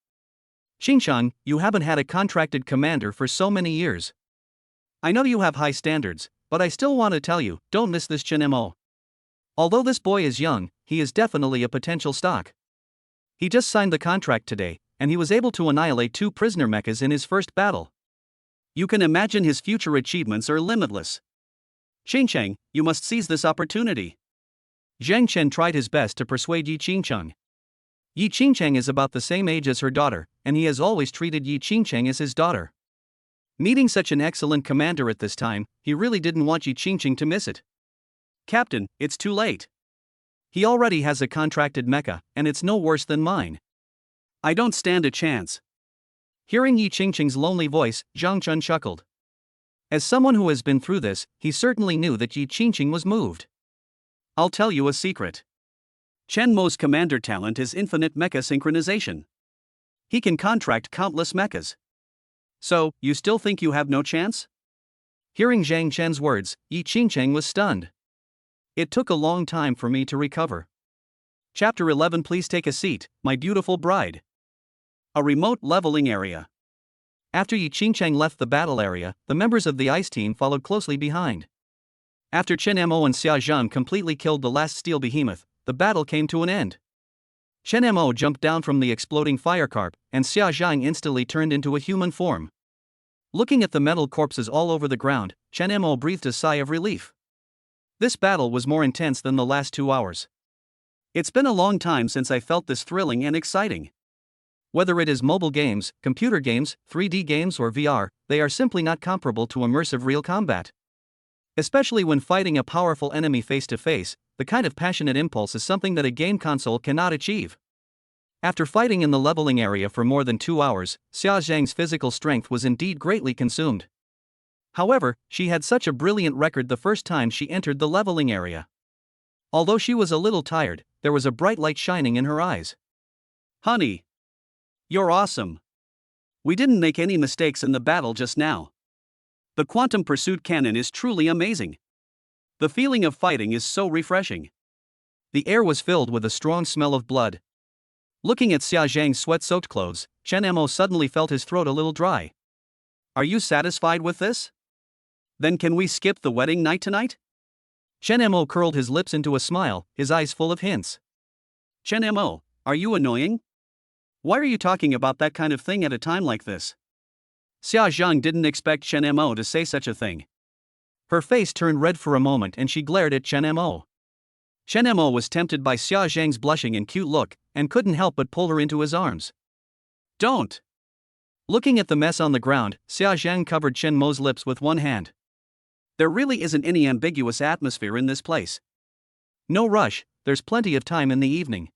Qingcheng, you haven't had a contracted commander for so many years. I know you have high standards, but I still want to tell you, don't miss this Chen Mo. Although this boy is young, he is definitely a potential stock. He just signed the contract today, and he was able to annihilate 2 prisoner mechas in his first battle. You can imagine his future achievements are limitless. Qingcheng, you must seize this opportunity. Zhang Chen tried his best to persuade Yi Qingcheng. Yi Qingcheng is about the same age as her daughter, and he has always treated Yi Qingcheng as his daughter. Meeting such an excellent commander at this time, he really didn't want Yi Qingcheng to miss it. Captain, it's too late. He already has a contracted mecha, and it's no worse than mine. I don't stand a chance. Hearing Yi Qingcheng's lonely voice, Zhang Chen chuckled. As someone who has been through this, he certainly knew that Yi Qingcheng was moved. I'll tell you a secret. Chen Mo's commander talent is infinite mecha synchronization. He can contract countless mechas. So, you still think you have no chance? Hearing Zhang Chen's words, Yi Qingcheng was stunned. It took a long time for me to recover. Chapter 11. Please take a seat, my beautiful bride. A remote leveling area. After Yi Qingcheng left the battle area, the members of the ice team followed closely behind. After Chen Mo and Xia Zhang completely killed the last steel behemoth, the battle came to an end. Chen Mo jumped down from the exploding firecarp, and Xia Zhang instantly turned into a human form. Looking at the metal corpses all over the ground, Chen Mo breathed a sigh of relief. This battle was more intense than the last 2 hours. It's been a long time since I felt this thrilling and exciting. Whether it is mobile games, computer games, 3D games or VR, they are simply not comparable to immersive real combat. Especially when fighting a powerful enemy face to face, the kind of passionate impulse is something that a game console cannot achieve. After fighting in the leveling area for more than 2 hours, Xia Zhang's physical strength was indeed greatly consumed. However, she had such a brilliant record the first time she entered the leveling area. Although she was a little tired, there was a bright light shining in her eyes. Honey, you're awesome. We didn't make any mistakes in the battle just now. The quantum pursuit cannon is truly amazing. The feeling of fighting is so refreshing. The air was filled with a strong smell of blood. Looking at Xia Zhang's sweat-soaked clothes, Chen Mo suddenly felt his throat a little dry. Are you satisfied with this? Then can we skip the wedding night tonight? Chen Mo curled his lips into a smile, his eyes full of hints. Chen Mo, are you annoying? Why are you talking about that kind of thing at a time like this? Xia Zhang didn't expect Chen Mo to say such a thing. Her face turned red for a moment and she glared at Chen Mo. Chen Mo was tempted by Xia Zhang's blushing and cute look, and couldn't help but pull her into his arms. Don't! Looking at the mess on the ground, Xia Zhang covered Chen Mo's lips with one hand. There really isn't any ambiguous atmosphere in this place. No rush, there's plenty of time in the evening.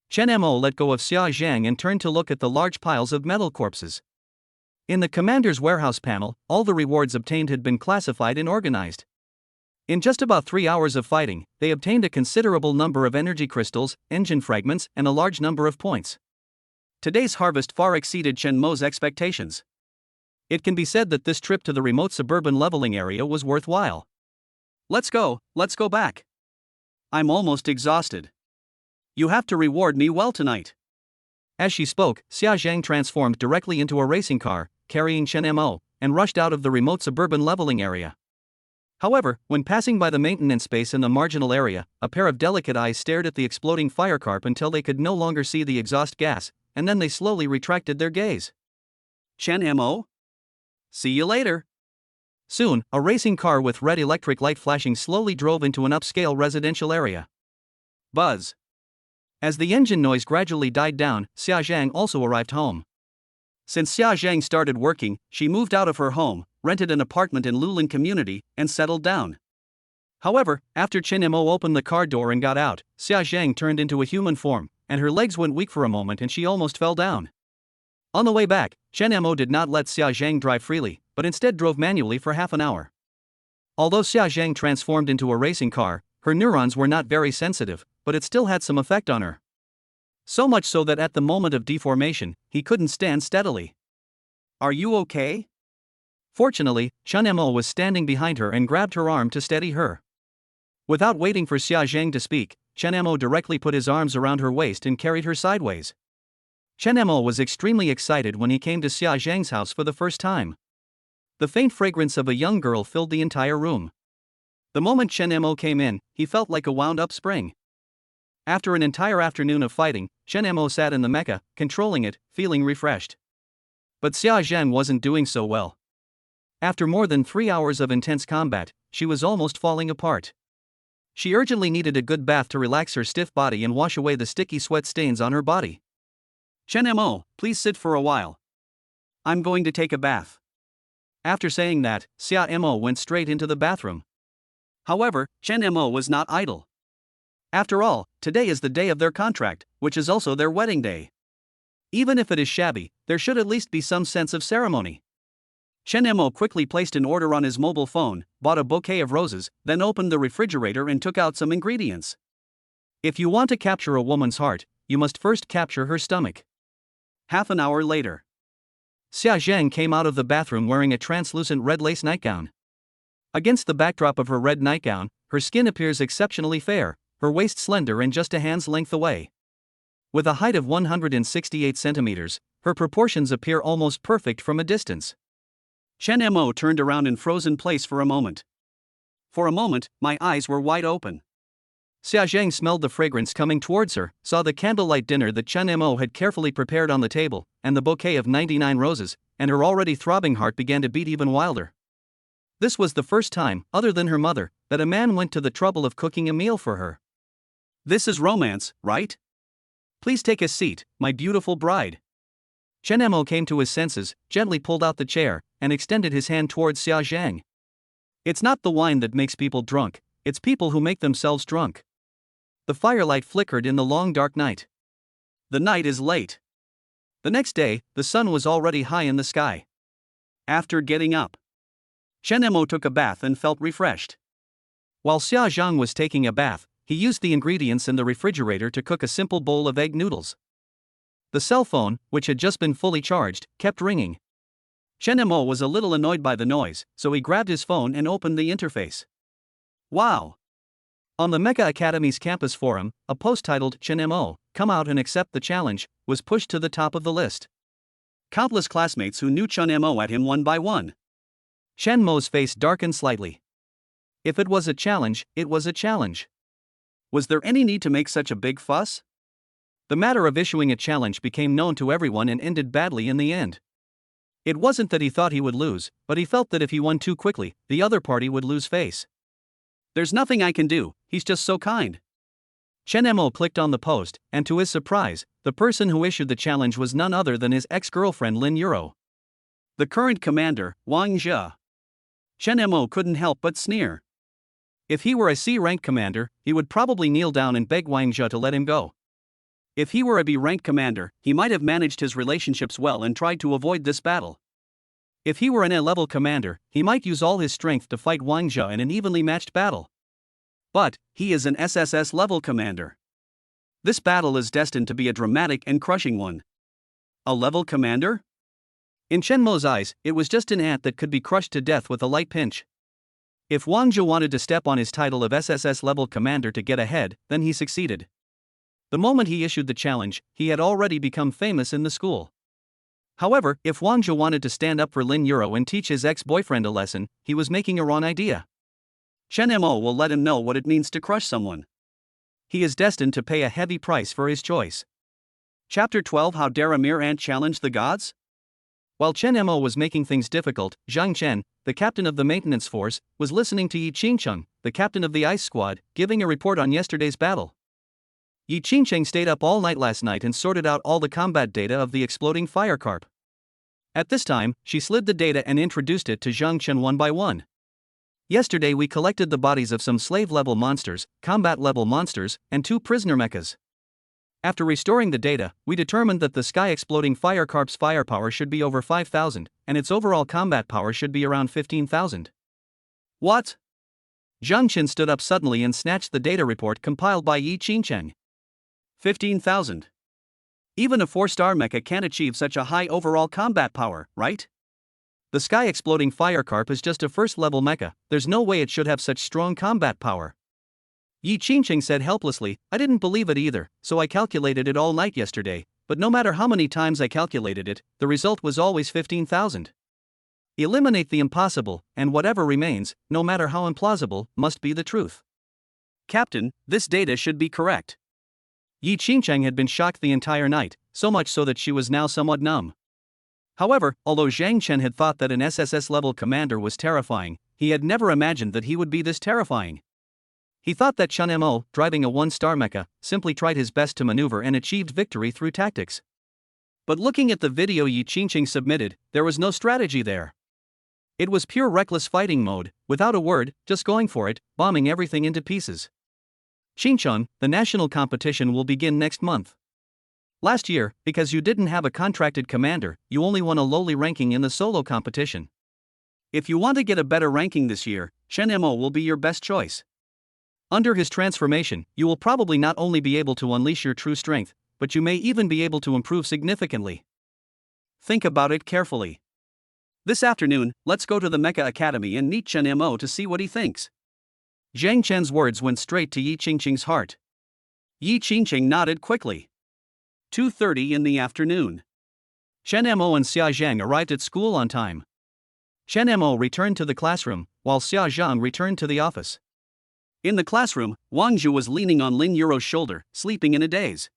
Chen Mo let go of Xia Zhang and turned to look at the large piles of metal corpses. In the commander's warehouse panel, all the rewards obtained had been classified and organized. In just about 3 hours of fighting, they obtained a considerable number of energy crystals, engine fragments, and a large number of points. Today's harvest far exceeded Chen Mo's expectations. It can be said that this trip to the remote suburban leveling area was worthwhile. Let's go back. I'm almost exhausted. You have to reward me well tonight. As she spoke, Xia Zhang transformed directly into a racing car, carrying Chen Mo, and rushed out of the remote suburban leveling area. However, when passing by the maintenance space in the marginal area, a pair of delicate eyes stared at the exploding firecarp until they could no longer see the exhaust gas, and then they slowly retracted their gaze. Chen Mo? See you later. Soon, a racing car with red electric light flashing slowly drove into an upscale residential area. Buzz. As the engine noise gradually died down, Xia Zhang also arrived home. Since Xia Zhang started working, she moved out of her home, rented an apartment in Lulin community, and settled down. However, after Chen Mo opened the car door and got out, Xia Zhang turned into a human form, and her legs went weak for a moment and she almost fell down. On the way back, Chen Mo did not let Xia Zhang drive freely, but instead drove manually for half an hour. Although Xia Zhang transformed into a racing car, her neurons were not very sensitive, but it still had some effect on her. So much so that at the moment of deformation, he couldn't stand steadily. Are you okay? Fortunately, Chen Mo was standing behind her and grabbed her arm to steady her. Without waiting for Xia Zhang to speak, Chen Mo directly put his arms around her waist and carried her sideways. Chen Mo was extremely excited when he came to Xia Zhang's house for the first time. The faint fragrance of a young girl filled the entire room. The moment Chen Mo came in, he felt like a wound-up spring. After an entire afternoon of fighting, Chen Mo sat in the mecha, controlling it, feeling refreshed. But Xia Zhang wasn't doing so well. After more than 3 hours of intense combat, she was almost falling apart. She urgently needed a good bath to relax her stiff body and wash away the sticky sweat stains on her body. Chen Mo, please sit for a while. I'm going to take a bath. After saying that, Xia Mo went straight into the bathroom. However, Chen Mo was not idle. After all, today is the day of their contract, which is also their wedding day. Even if it is shabby, there should at least be some sense of ceremony. Chen Mo quickly placed an order on his mobile phone, bought a bouquet of roses, then opened the refrigerator and took out some ingredients. If you want to capture a woman's heart, you must first capture her stomach. Half an hour later, Xia Zhang came out of the bathroom wearing a translucent red lace nightgown. Against the backdrop of her red nightgown, her skin appears exceptionally fair, her waist slender and just a hand's length away. With a height of 168 centimeters, her proportions appear almost perfect from a distance. Chen Mo turned around in frozen place for a moment. For a moment, my eyes were wide open. Xia Zhang smelled the fragrance coming towards her, saw the candlelight dinner that Chen Mo had carefully prepared on the table, and the bouquet of 99 roses, and her already throbbing heart began to beat even wilder. This was the first time, other than her mother, that a man went to the trouble of cooking a meal for her. This is romance, right? Please take a seat, my beautiful bride. Chen Mo came to his senses, gently pulled out the chair, and extended his hand towards Xia Zhang. It's not the wine that makes people drunk, it's people who make themselves drunk. The firelight flickered in the long dark night. The night is late. The next day, the sun was already high in the sky. After getting up, Chen Mo took a bath and felt refreshed. While Xia Zhang was taking a bath, he used the ingredients in the refrigerator to cook a simple bowl of egg noodles. The cell phone, which had just been fully charged, kept ringing. Chen Mo was a little annoyed by the noise, so he grabbed his phone and opened the interface. Wow! On the Mecha Academy's campus forum, a post titled "Chen Mo, come out and accept the challenge" was pushed to the top of the list. Countless classmates who knew Chen Mo at him one by one. Chen Mo's face darkened slightly. If it was a challenge, it was a challenge. Was there any need to make such a big fuss? The matter of issuing a challenge became known to everyone and ended badly in the end. It wasn't that he thought he would lose, but he felt that if he won too quickly, the other party would lose face. There's nothing I can do, he's just so kind. Chen Mo clicked on the post, and to his surprise, the person who issued the challenge was none other than his ex-girlfriend Lin Yuru. The current commander, Wang Zhe. Chen Mo couldn't help but sneer. If he were a C-ranked commander, he would probably kneel down and beg Wang Zhe to let him go. If he were a B-ranked commander, he might have managed his relationships well and tried to avoid this battle. If he were an A-level commander, he might use all his strength to fight Wang Zhe in an evenly matched battle. But, he is an SSS-level commander. This battle is destined to be a dramatic and crushing one. A level commander? In Chen Mo's eyes, it was just an ant that could be crushed to death with a light pinch. If Wang Zhe wanted to step on his title of SSS-level commander to get ahead, then he succeeded. The moment he issued the challenge, he had already become famous in the school. However, if Wang Zhe wanted to stand up for Lin Yuru and teach his ex-boyfriend a lesson, he was making a wrong idea. Chen Mo will let him know what it means to crush someone. He is destined to pay a heavy price for his choice. Chapter 12: How dare a mere ant challenge the gods? While Chen Mo was making things difficult, Zhang Chen, the captain of the maintenance force, was listening to Yi Qingcheng, the captain of the ice squad, giving a report on yesterday's battle. Yi Qingcheng stayed up all night last night and sorted out all the combat data of the exploding firecarp. At this time, she slid the data and introduced it to Zhang Chen one by one. Yesterday we collected the bodies of some slave-level monsters, combat-level monsters, and 2 prisoner mechas. After restoring the data, we determined that the sky-exploding firecarp's firepower should be over 5,000, and its overall combat power should be around 15,000. What? Zhang Chen stood up suddenly and snatched the data report compiled by Yi Qingcheng. 15,000. Even a 4-star mecha can't achieve such a high overall combat power, right? The sky-exploding firecarp is just a first-level mecha, there's no way it should have such strong combat power. Yi Qingcheng said helplessly, I didn't believe it either, so I calculated it all night yesterday, but no matter how many times I calculated it, the result was always 15,000. Eliminate the impossible, and whatever remains, no matter how implausible, must be the truth. Captain, this data should be correct. Yi Qingcheng had been shocked the entire night, so much so that she was now somewhat numb. However, although Zhang Chen had thought that an SSS-level commander was terrifying, he had never imagined that he would be this terrifying. He thought that Chen Mo, driving a 1-star mecha, simply tried his best to maneuver and achieved victory through tactics. But looking at the video Yi Qingcheng submitted, there was no strategy there. It was pure reckless fighting mode, without a word, just going for it, bombing everything into pieces. Qingcheng, the national competition will begin next month. Last year, because you didn't have a contracted commander, you only won a lowly ranking in the solo competition. If you want to get a better ranking this year, Chen Mo will be your best choice. Under his transformation, you will probably not only be able to unleash your true strength, but you may even be able to improve significantly. Think about it carefully. This afternoon, let's go to the Mecha Academy and meet Chen Mo to see what he thinks. Zhang Chen's words went straight to Yi Qingqing's heart. Yi Qingqing nodded quickly. 2:30 in the afternoon. Chen Mo and Xia Zhang arrived at school on time. Chen Mo returned to the classroom, while Xia Zhang returned to the office. In the classroom, Wang Zhu was leaning on Lin Yuro's shoulder, sleeping in a daze.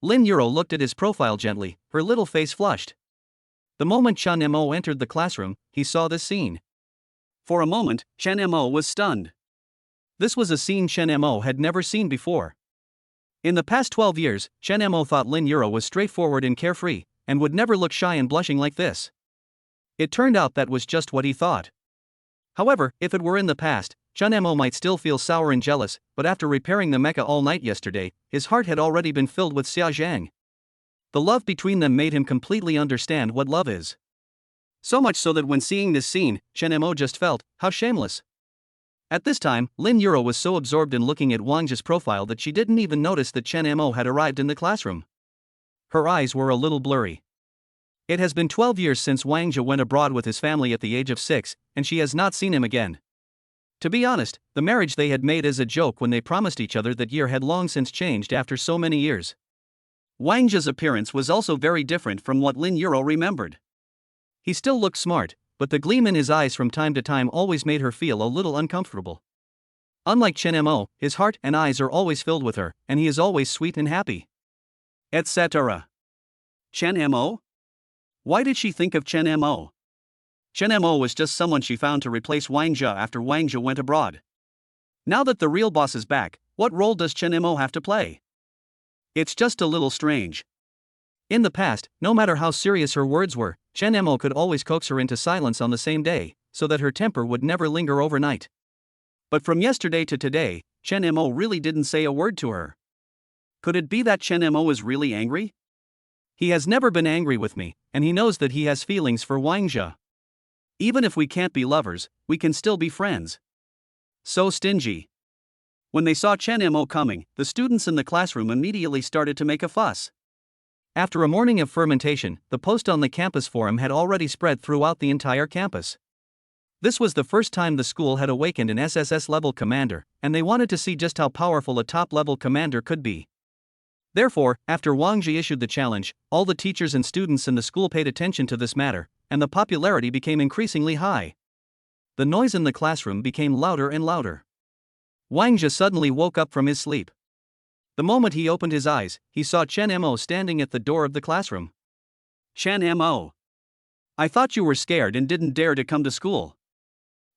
Lin Yuru looked at his profile gently, her little face flushed. The moment Chen Mo entered the classroom, he saw this scene. For a moment, Chen Mo was stunned. This was a scene Chen Mo had never seen before. In the past 12 years, Chen Mo thought Lin Yuru was straightforward and carefree, and would never look shy and blushing like this. It turned out that was just what he thought. However, if it were in the past, Chen Mo might still feel sour and jealous, but after repairing the mecha all night yesterday, his heart had already been filled with Xia Zhang. The love between them made him completely understand what love is. So much so that when seeing this scene, Chen Mo just felt, how shameless. At this time, Lin Yuru was so absorbed in looking at Wang Zhu's profile that she didn't even notice that Chen Mo had arrived in the classroom. Her eyes were a little blurry. It has been 12 years since Wang Zhu went abroad with his family at the age of 6, and she has not seen him again. To be honest, the marriage they had made as a joke when they promised each other that year had long since changed after so many years. Wang Zhu's appearance was also very different from what Lin Yuru remembered. He still looked smart, but the gleam in his eyes from time to time always made her feel a little uncomfortable. Unlike Chen Mo, his heart and eyes are always filled with her, and he is always sweet and happy. Etc. Chen Mo? Why did she think of Chen Mo? Chen Mo was just someone she found to replace Wang Zhu after Wang Zhu went abroad. Now that the real boss is back, what role does Chen Mo have to play? It's just a little strange. In the past, no matter how serious her words were, Chen Mo could always coax her into silence on the same day, so that her temper would never linger overnight. But from yesterday to today, Chen Mo really didn't say a word to her. Could it be that Chen Mo is really angry? He has never been angry with me, and he knows that he has feelings for Wang Zhu. Even if we can't be lovers, we can still be friends. So stingy. When they saw Chen Mo coming, the students in the classroom immediately started to make a fuss. After a morning of fermentation, the post on the campus forum had already spread throughout the entire campus. This was the first time the school had awakened an SSS-level commander, and they wanted to see just how powerful a top-level commander could be. Therefore, after Wang Zhu issued the challenge, all the teachers and students in the school paid attention to this matter, and the popularity became increasingly high. The noise in the classroom became louder and louder. Wang Zhu suddenly woke up from his sleep. The moment he opened his eyes, he saw Chen Mo standing at the door of the classroom. Chen Mo. I thought you were scared and didn't dare to come to school.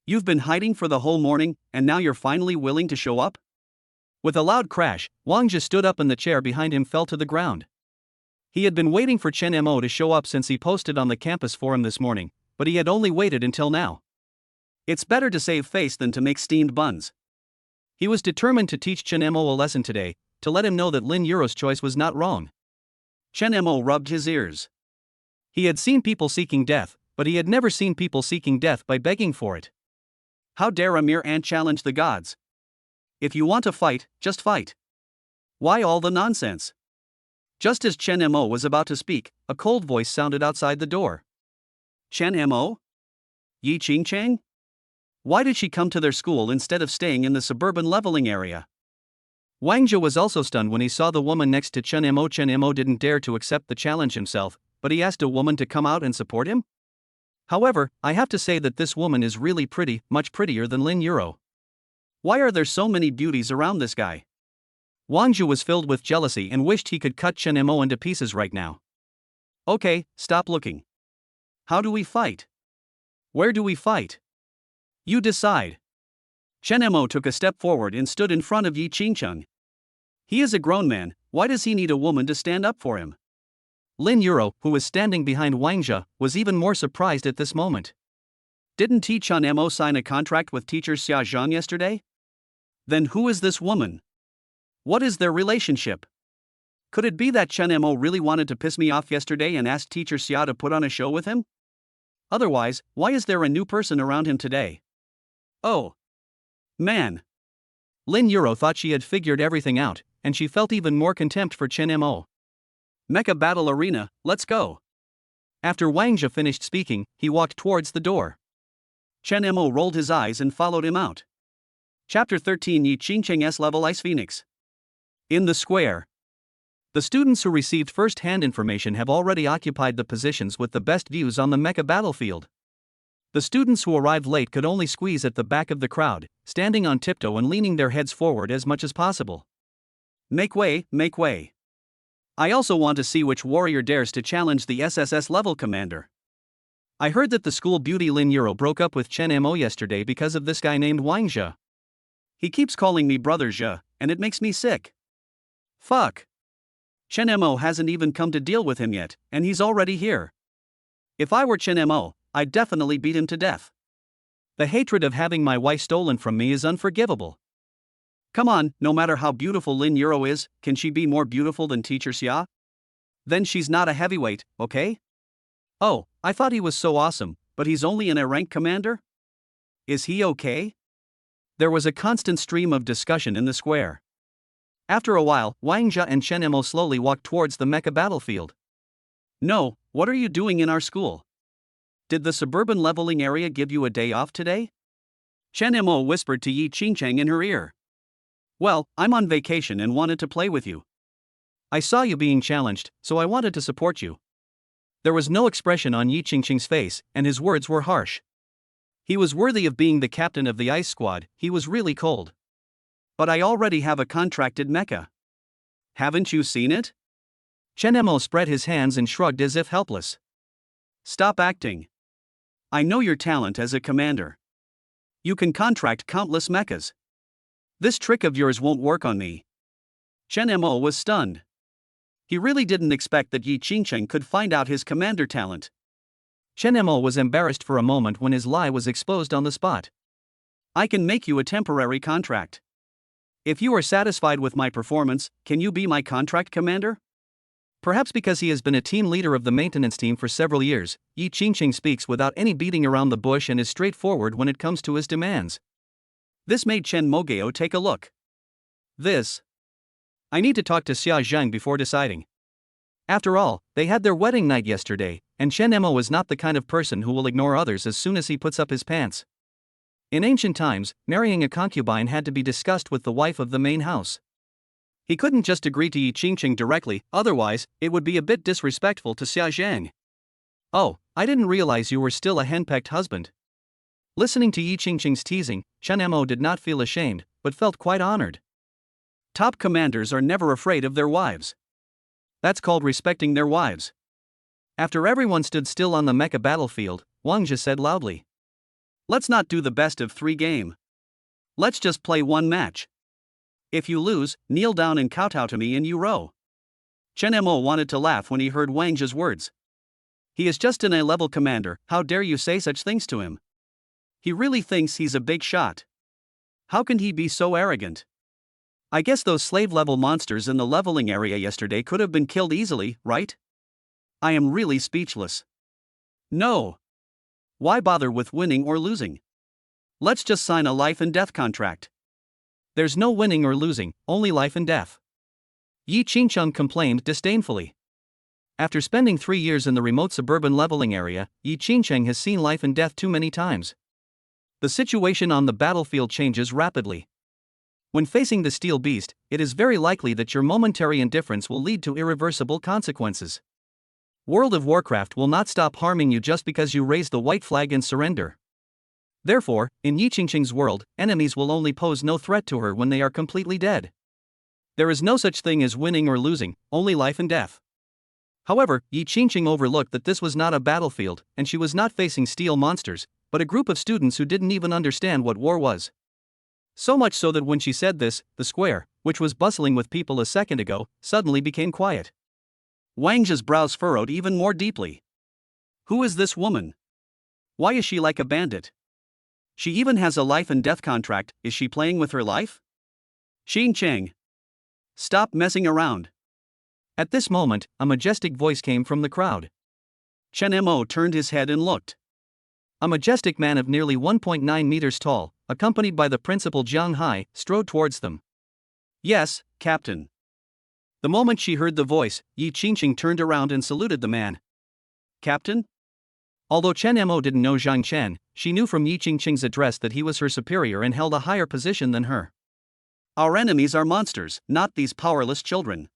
You've been hiding for the whole morning, and now you're finally willing to show up? With a loud crash, Wang Zhu stood up and the chair behind him fell to the ground. He had been waiting for Chen Mo to show up since he posted on the campus forum this morning, but he had only waited until now. It's better to save face than to make steamed buns. He was determined to teach Chen Mo a lesson today, to let him know that Lin Yuru's choice was not wrong. Chen Mo rubbed his ears. He had seen people seeking death, but he had never seen people seeking death by begging for it. How dare a mere ant challenge the gods? If you want to fight, just fight. Why all the nonsense? Just as Chen Mo was about to speak, a cold voice sounded outside the door. Chen Mo? Yi Qingqing? Why did she come to their school instead of staying in the suburban leveling area? Wang Zhu was also stunned when he saw the woman next to Chen Mo. Chen Mo didn't dare to accept the challenge himself, but he asked a woman to come out and support him? However, I have to say that this woman is really pretty, much prettier than Lin Yuru. Why are there so many beauties around this guy? Wang Zhu was filled with jealousy and wished he could cut Chen Mo into pieces right now. Okay, stop looking. How do we fight? Where do we fight? You decide. Chen Mo took a step forward and stood in front of Yi Qingqing. He is a grown man, why does he need a woman to stand up for him? Lin Yuru, who was standing behind Wang Zhu, was even more surprised at this moment. Didn't Chen Mo sign a contract with teacher Xia Zhang yesterday? Then who is this woman? What is their relationship? Could it be that Chen Mo really wanted to piss me off yesterday and asked teacher Xia to put on a show with him? Otherwise, why is there a new person around him today? Oh. Man. Lin Yuru thought she had figured everything out, and she felt even more contempt for Chen Mo. Mecha Battle Arena, let's go. After Wang Zhu finished speaking, he walked towards the door. Chen Mo rolled his eyes and followed him out. Chapter 13 Yi Qingcheng S Level Ice Phoenix. In the square. The students who received first-hand information have already occupied the positions with the best views on the mecha battlefield. The students who arrived late could only squeeze at the back of the crowd, standing on tiptoe and leaning their heads forward as much as possible. Make way, make way. I also want to see which warrior dares to challenge the SSS level commander. I heard that the school beauty Lin Yuru broke up with Chen Mo yesterday because of this guy named Wang Zhe. He keeps calling me brother Zhe, and it makes me sick. Fuck. Chen Mo hasn't even come to deal with him yet, and he's already here. If I were Chen Mo, I'd definitely beat him to death. The hatred of having my wife stolen from me is unforgivable. Come on, no matter how beautiful Lin Yuru is, can she be more beautiful than Teacher Xia? Then she's not a heavyweight, okay? Oh, I thought he was so awesome, but he's only an A-rank commander? Is he okay? There was a constant stream of discussion in the square. After a while, Wang Zhe and Chen Mo slowly walked towards the mecha battlefield. No, what are you doing in our school? Did the suburban leveling area give you a day off today? Chen Mo whispered to Yi Qingcheng in her ear. Well, I'm on vacation and wanted to play with you. I saw you being challenged, so I wanted to support you. There was no expression on Yi Qingcheng's face, and his words were harsh. He was worthy of being the captain of the ice squad, he was really cold. But I already have a contracted mecha. Haven't you seen it? Chen Mo spread his hands and shrugged as if helpless. Stop acting. I know your talent as a commander. You can contract countless mechas. This trick of yours won't work on me. Chen Mo was stunned. He really didn't expect that Yi Qingcheng could find out his commander talent. Chen Mo was embarrassed for a moment when his lie was exposed on the spot. I can make you a temporary contract. If you are satisfied with my performance, can you be my contract commander? Perhaps because he has been a team leader of the maintenance team for several years, Yi Qingcheng speaks without any beating around the bush and is straightforward when it comes to his demands. This made Chen Mogeo take a look. I need to talk to Xia Zheng before deciding. After all, they had their wedding night yesterday, and Chen Mo is not the kind of person who will ignore others as soon as he puts up his pants. In ancient times, marrying a concubine had to be discussed with the wife of the main house. He couldn't just agree to Yi Qingcheng directly, otherwise, it would be a bit disrespectful to Xia Zheng. Oh, I didn't realize you were still a henpecked husband. Listening to Yi Qingcheng's teasing, Chen Mo did not feel ashamed, but felt quite honored. Top commanders are never afraid of their wives. That's called respecting their wives. After everyone stood still on the mecha battlefield, Wang Zhe said loudly. Let's not do the best of 3 game. Let's just play one match. If you lose, kneel down and kowtow to me and you row. Chen Mo wanted to laugh when he heard Wang Zhe's words. He is just an A-level commander, how dare you say such things to him? He really thinks he's a big shot. How can he be so arrogant? I guess those slave-level monsters in the leveling area yesterday could have been killed easily, right? I am really speechless. No. Why bother with winning or losing? Let's just sign a life and death contract. There's no winning or losing, only life and death. Yi Qingcheng complained disdainfully. After spending 3 years in the remote suburban leveling area, Yi Qingcheng has seen life and death too many times. The situation on the battlefield changes rapidly. When facing the steel beast, it is very likely that your momentary indifference will lead to irreversible consequences. World of Warcraft will not stop harming you just because you raise the white flag and surrender. Therefore, in Yi Qingcheng's world, enemies will only pose no threat to her when they are completely dead. There is no such thing as winning or losing, only life and death. However, Yi Qingcheng overlooked that this was not a battlefield, and she was not facing steel monsters, but a group of students who didn't even understand what war was. So much so that when she said this, the square, which was bustling with people a second ago, suddenly became quiet. Wang Zhe's brows furrowed even more deeply. Who is this woman? Why is she like a bandit? She even has a life and death contract, is she playing with her life? Qingcheng. Stop messing around. At this moment, a majestic voice came from the crowd. Chen Mo turned his head and looked. A majestic man of nearly 1.9 meters tall, accompanied by the principal Jiang Hai, strode towards them. Yes, Captain. The moment she heard the voice, Yi Qingcheng turned around and saluted the man. Captain? Although Chen Mo didn't know Zhang Chen, she knew from Yi Qingqing's address that he was her superior and held a higher position than her. Our enemies are monsters, not these powerless children.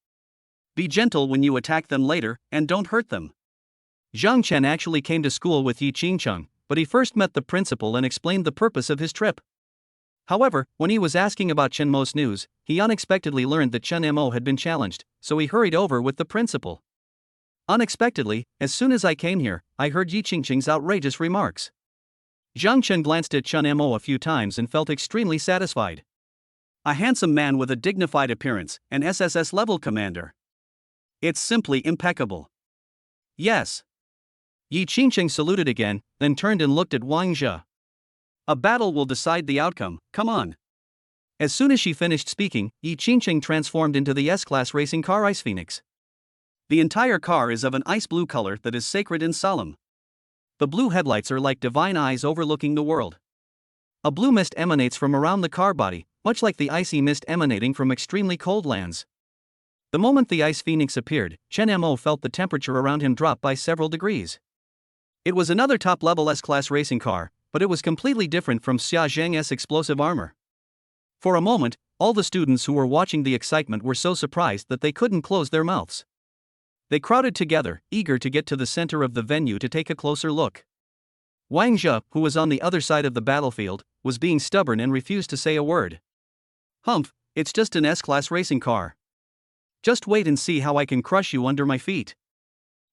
Be gentle when you attack them later, and don't hurt them. Zhang Chen actually came to school with Yi Qingqing, but he first met the principal and explained the purpose of his trip. However, when he was asking about Chen Mo's news, he unexpectedly learned that Chen Mo had been challenged, so he hurried over with the principal. Unexpectedly, as soon as I came here, I heard Yi Qingqing's outrageous remarks. Zhang Chen glanced at Chen Mo a few times and felt extremely satisfied. A handsome man with a dignified appearance, an SSS level commander. It's simply impeccable. Yes. Yi Qingqing saluted again, then turned and looked at Wang Zhe. A battle will decide the outcome, come on. As soon as she finished speaking, Yi Qingqing transformed into the S-Class racing car Ice Phoenix. The entire car is of an ice blue color that is sacred and solemn. The blue headlights are like divine eyes overlooking the world. A blue mist emanates from around the car body, much like the icy mist emanating from extremely cold lands. The moment the Ice Phoenix appeared, Chen Mo felt the temperature around him drop by several degrees. It was another top-level S-Class racing car, but it was completely different from Xia Zhang's explosive armor. For a moment, all the students who were watching the excitement were so surprised that they couldn't close their mouths. They crowded together, eager to get to the center of the venue to take a closer look. Wang Zhe, who was on the other side of the battlefield, was being stubborn and refused to say a word. Humph, it's just an S-Class racing car. Just wait and see how I can crush you under my feet.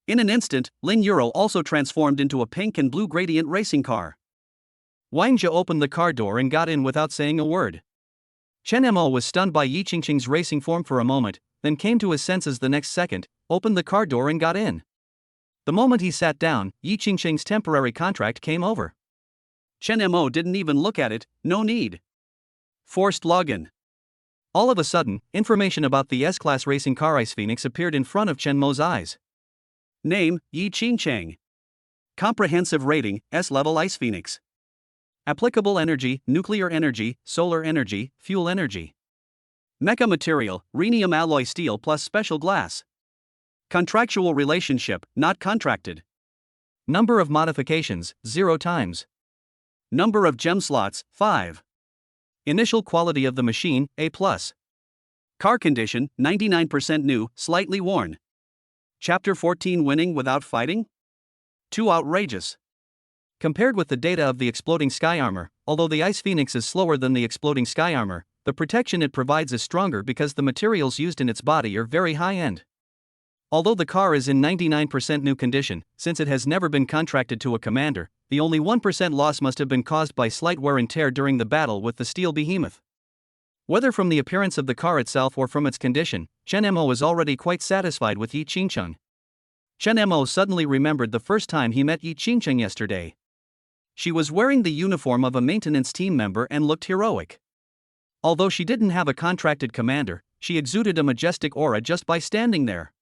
In an instant, Lin Yuru also transformed into a pink and blue gradient racing car. Wang Zhe opened the car door and got in without saying a word. Chen Mo was stunned by Yi Qingqing's racing form for a moment, then came to his senses the next second, opened the car door and got in. The moment he sat down, Yi Qingqing's temporary contract came over. Chen Mo didn't even look at it, no need. Forced login. All of a sudden, information about the S-Class racing car Ice Phoenix appeared in front of Chen Mo's eyes. Name, Yi Qingqing. Comprehensive rating, S-level Ice Phoenix. Applicable energy, nuclear energy, solar energy, fuel energy. Mecha material, rhenium alloy steel plus special glass. Contractual relationship, not contracted. Number of modifications, 0 times. Number of gem slots, 5. Initial quality of the machine, A+. Car condition, 99% new, slightly worn. Chapter 14 winning without fighting? Too outrageous. Compared with the data of the exploding sky armor, although the Ice Phoenix is slower than the exploding sky armor, the protection it provides is stronger because the materials used in its body are very high-end. Although the car is in 99% new condition, since it has never been contracted to a commander, the only 1% loss must have been caused by slight wear and tear during the battle with the steel behemoth. Whether from the appearance of the car itself or from its condition, Chen Mo was already quite satisfied with Yi Qingqing. Chen Mo suddenly remembered the first time he met Yi Qingqing yesterday. She was wearing the uniform of a maintenance team member and looked heroic. Although she didn't have a contracted commander, she exuded a majestic aura just by standing there.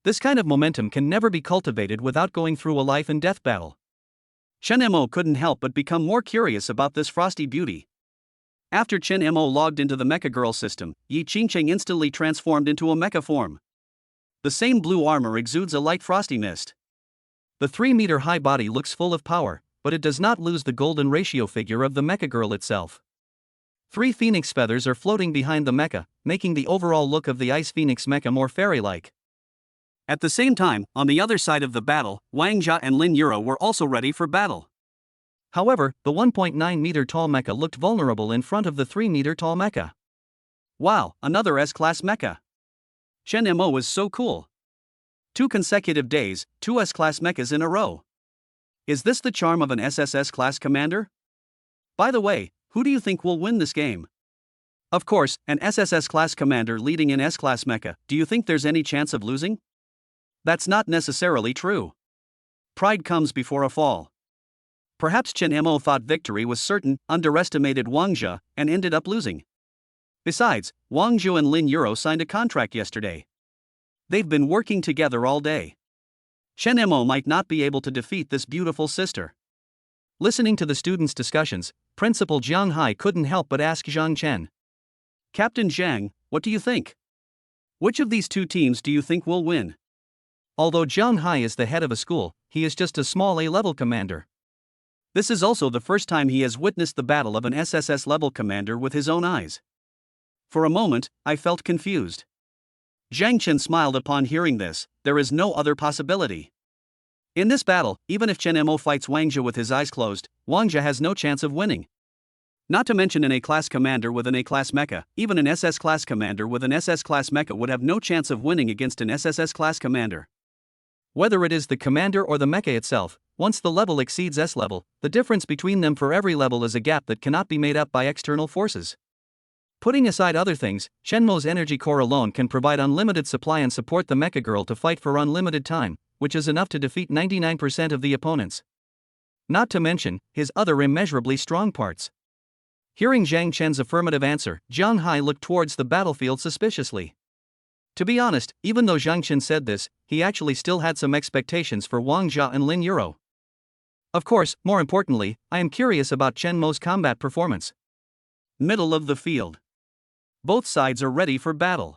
This kind of momentum can never be cultivated without going through a life and death battle. Chen Mo couldn't help but become more curious about this frosty beauty. After Chen Mo logged into the Mecha Girl system, Yi Qingqing instantly transformed into a mecha form. The same blue armor exudes a light frosty mist. The 3-meter-high body looks full of power, but it does not lose the golden ratio figure of the Mecha Girl itself. 3 phoenix feathers are floating behind the mecha, making the overall look of the Ice Phoenix mecha more fairy-like. At the same time, on the other side of the battle, Wang Zhe and Lin Yuru were also ready for battle. However, the 1.9-meter-tall mecha looked vulnerable in front of the 3-meter-tall mecha. Wow, another S-Class mecha. Chen Mo was so cool. 2 consecutive days, 2 S-Class mechas in a row. Is this the charm of an SSS-Class commander? By the way, who do you think will win this game? Of course, an SSS-Class commander leading an S-Class mecha. Do you think there's any chance of losing? That's not necessarily true. Pride comes before a fall. Perhaps Chen Mo thought victory was certain, underestimated Wang Zhe, and ended up losing. Besides, Wang Zhe and Lin Yuru signed a contract yesterday. They've been working together all day. Chen Mo might not be able to defeat this beautiful sister. Listening to the students' discussions, Principal Jiang Hai couldn't help but ask Zhang Chen. Captain Zhang, what do you think? Which of these 2 teams do you think will win? Although Jiang Hai is the head of a school, he is just a small A-level commander. This is also the first time he has witnessed the battle of an SSS-level commander with his own eyes. For a moment, I felt confused. Zhang Chen smiled upon hearing this. There is no other possibility. In this battle, even if Chen Mo fights Wang Jia with his eyes closed, Wang Jia has no chance of winning. Not to mention an A-class commander with an A-class mecha, even an SS-class commander with an SS-class mecha would have no chance of winning against an SSS-class commander. Whether it is the commander or the mecha itself, once the level exceeds S-level, the difference between them for every level is a gap that cannot be made up by external forces. Putting aside other things, Shenmo's energy core alone can provide unlimited supply and support the mecha girl to fight for unlimited time, which is enough to defeat 99% of the opponents. Not to mention his other immeasurably strong parts. Hearing Zhang Chen's affirmative answer, Zhang Hai looked towards the battlefield suspiciously. To be honest, even though Zhang Chen said this, he actually still had some expectations for Wang Jia and Lin Yuru. Of course, more importantly, I am curious about Chen Mo's combat performance. Middle of the field. Both sides are ready for battle.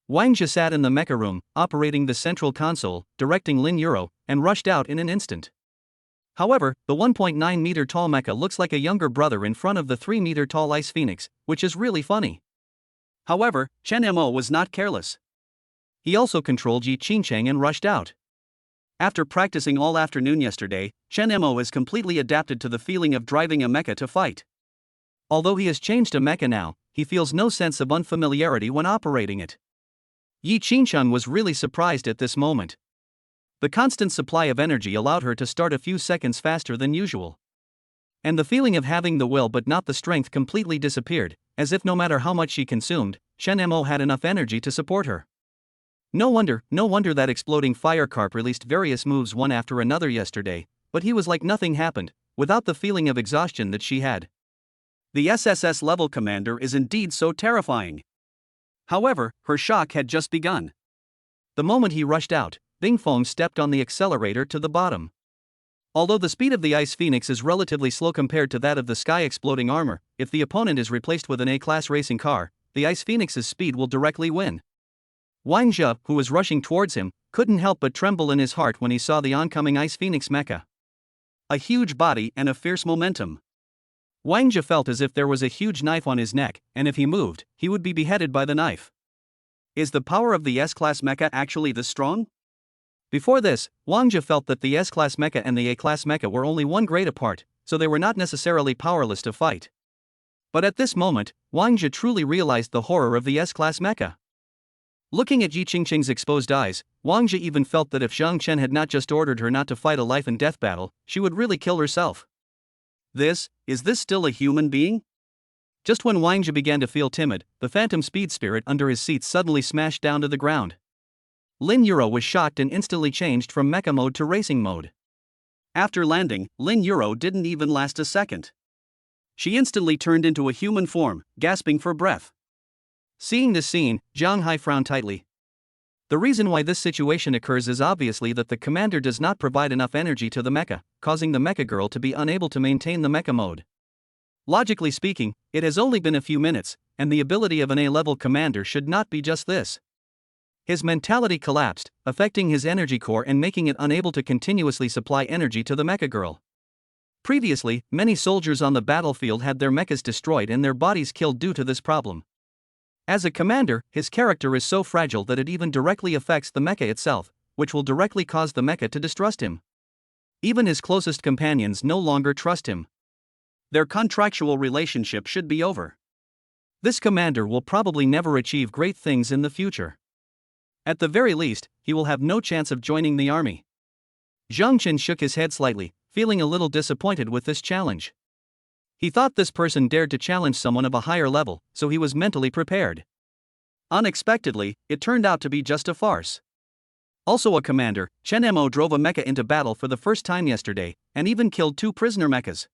Wang Jia sat in the mecha room, operating the central console, directing Lin Yuru, and rushed out in an instant. However, the 1.9 meter tall mecha looks like a younger brother in front of the 3 meter tall Ice Phoenix, which is really funny. However, Chen Mo was not careless. He also controlled Yi Qingcheng and rushed out. After practicing all afternoon yesterday, Chen Mo is completely adapted to the feeling of driving a mecha to fight. Although he has changed to mecha now, he feels no sense of unfamiliarity when operating it. Yi Qingcheng was really surprised at this moment. The constant supply of energy allowed her to start a few seconds faster than usual. And the feeling of having the will but not the strength completely disappeared, as if no matter how much she consumed, Chen Mo had enough energy to support her. No wonder that exploding fire carp released various moves one after another yesterday, but he was like nothing happened, without the feeling of exhaustion that she had. The SSS level commander is indeed so terrifying. However, her shock had just begun. The moment he rushed out, Bing Feng stepped on the accelerator to the bottom. Although the speed of the Ice Phoenix is relatively slow compared to that of the Sky Exploding Armor, if the opponent is replaced with an A-class racing car, the Ice Phoenix's speed will directly win. Wang Jia, who was rushing towards him, couldn't help but tremble in his heart when he saw the oncoming Ice Phoenix mecha. A huge body and a fierce momentum. Wang Jia felt as if there was a huge knife on his neck, and if he moved, he would be beheaded by the knife. Is the power of the S-class mecha actually this strong? Before this, Wang Jia felt that the S-class mecha and the A-class mecha were only one grade apart, so they were not necessarily powerless to fight. But at this moment, Wang Jia truly realized the horror of the S-class mecha. Looking at Yi Qingcheng's exposed eyes, Wang Jia even felt that if Zhang Chen had not just ordered her not to fight a life and death battle, she would really kill herself. Is this still a human being? Just when Wang Jia began to feel timid, the phantom speed spirit under his seat suddenly smashed down to the ground. Lin Yuru was shocked and instantly changed from mecha mode to racing mode. After landing, Lin Yuru didn't even last a second. She instantly turned into a human form, gasping for breath. Seeing this scene, Zhang Hai frowned tightly. The reason why this situation occurs is obviously that the commander does not provide enough energy to the mecha, causing the mecha girl to be unable to maintain the mecha mode. Logically speaking, it has only been a few minutes, and the ability of an A-level commander should not be just this. His mentality collapsed, affecting his energy core and making it unable to continuously supply energy to the mecha girl. Previously, many soldiers on the battlefield had their mechas destroyed and their bodies killed due to this problem. As a commander, his character is so fragile that it even directly affects the mecha itself, which will directly cause the mecha to distrust him. Even his closest companions no longer trust him. Their contractual relationship should be over. This commander will probably never achieve great things in the future. At the very least, he will have no chance of joining the army. Zhang Chen shook his head slightly, feeling a little disappointed with this challenge. He thought this person dared to challenge someone of a higher level, so he was mentally prepared. Unexpectedly, it turned out to be just a farce. Also a commander, Chen Mo drove a mecha into battle for the first time yesterday, and even killed 2 prisoner mechas.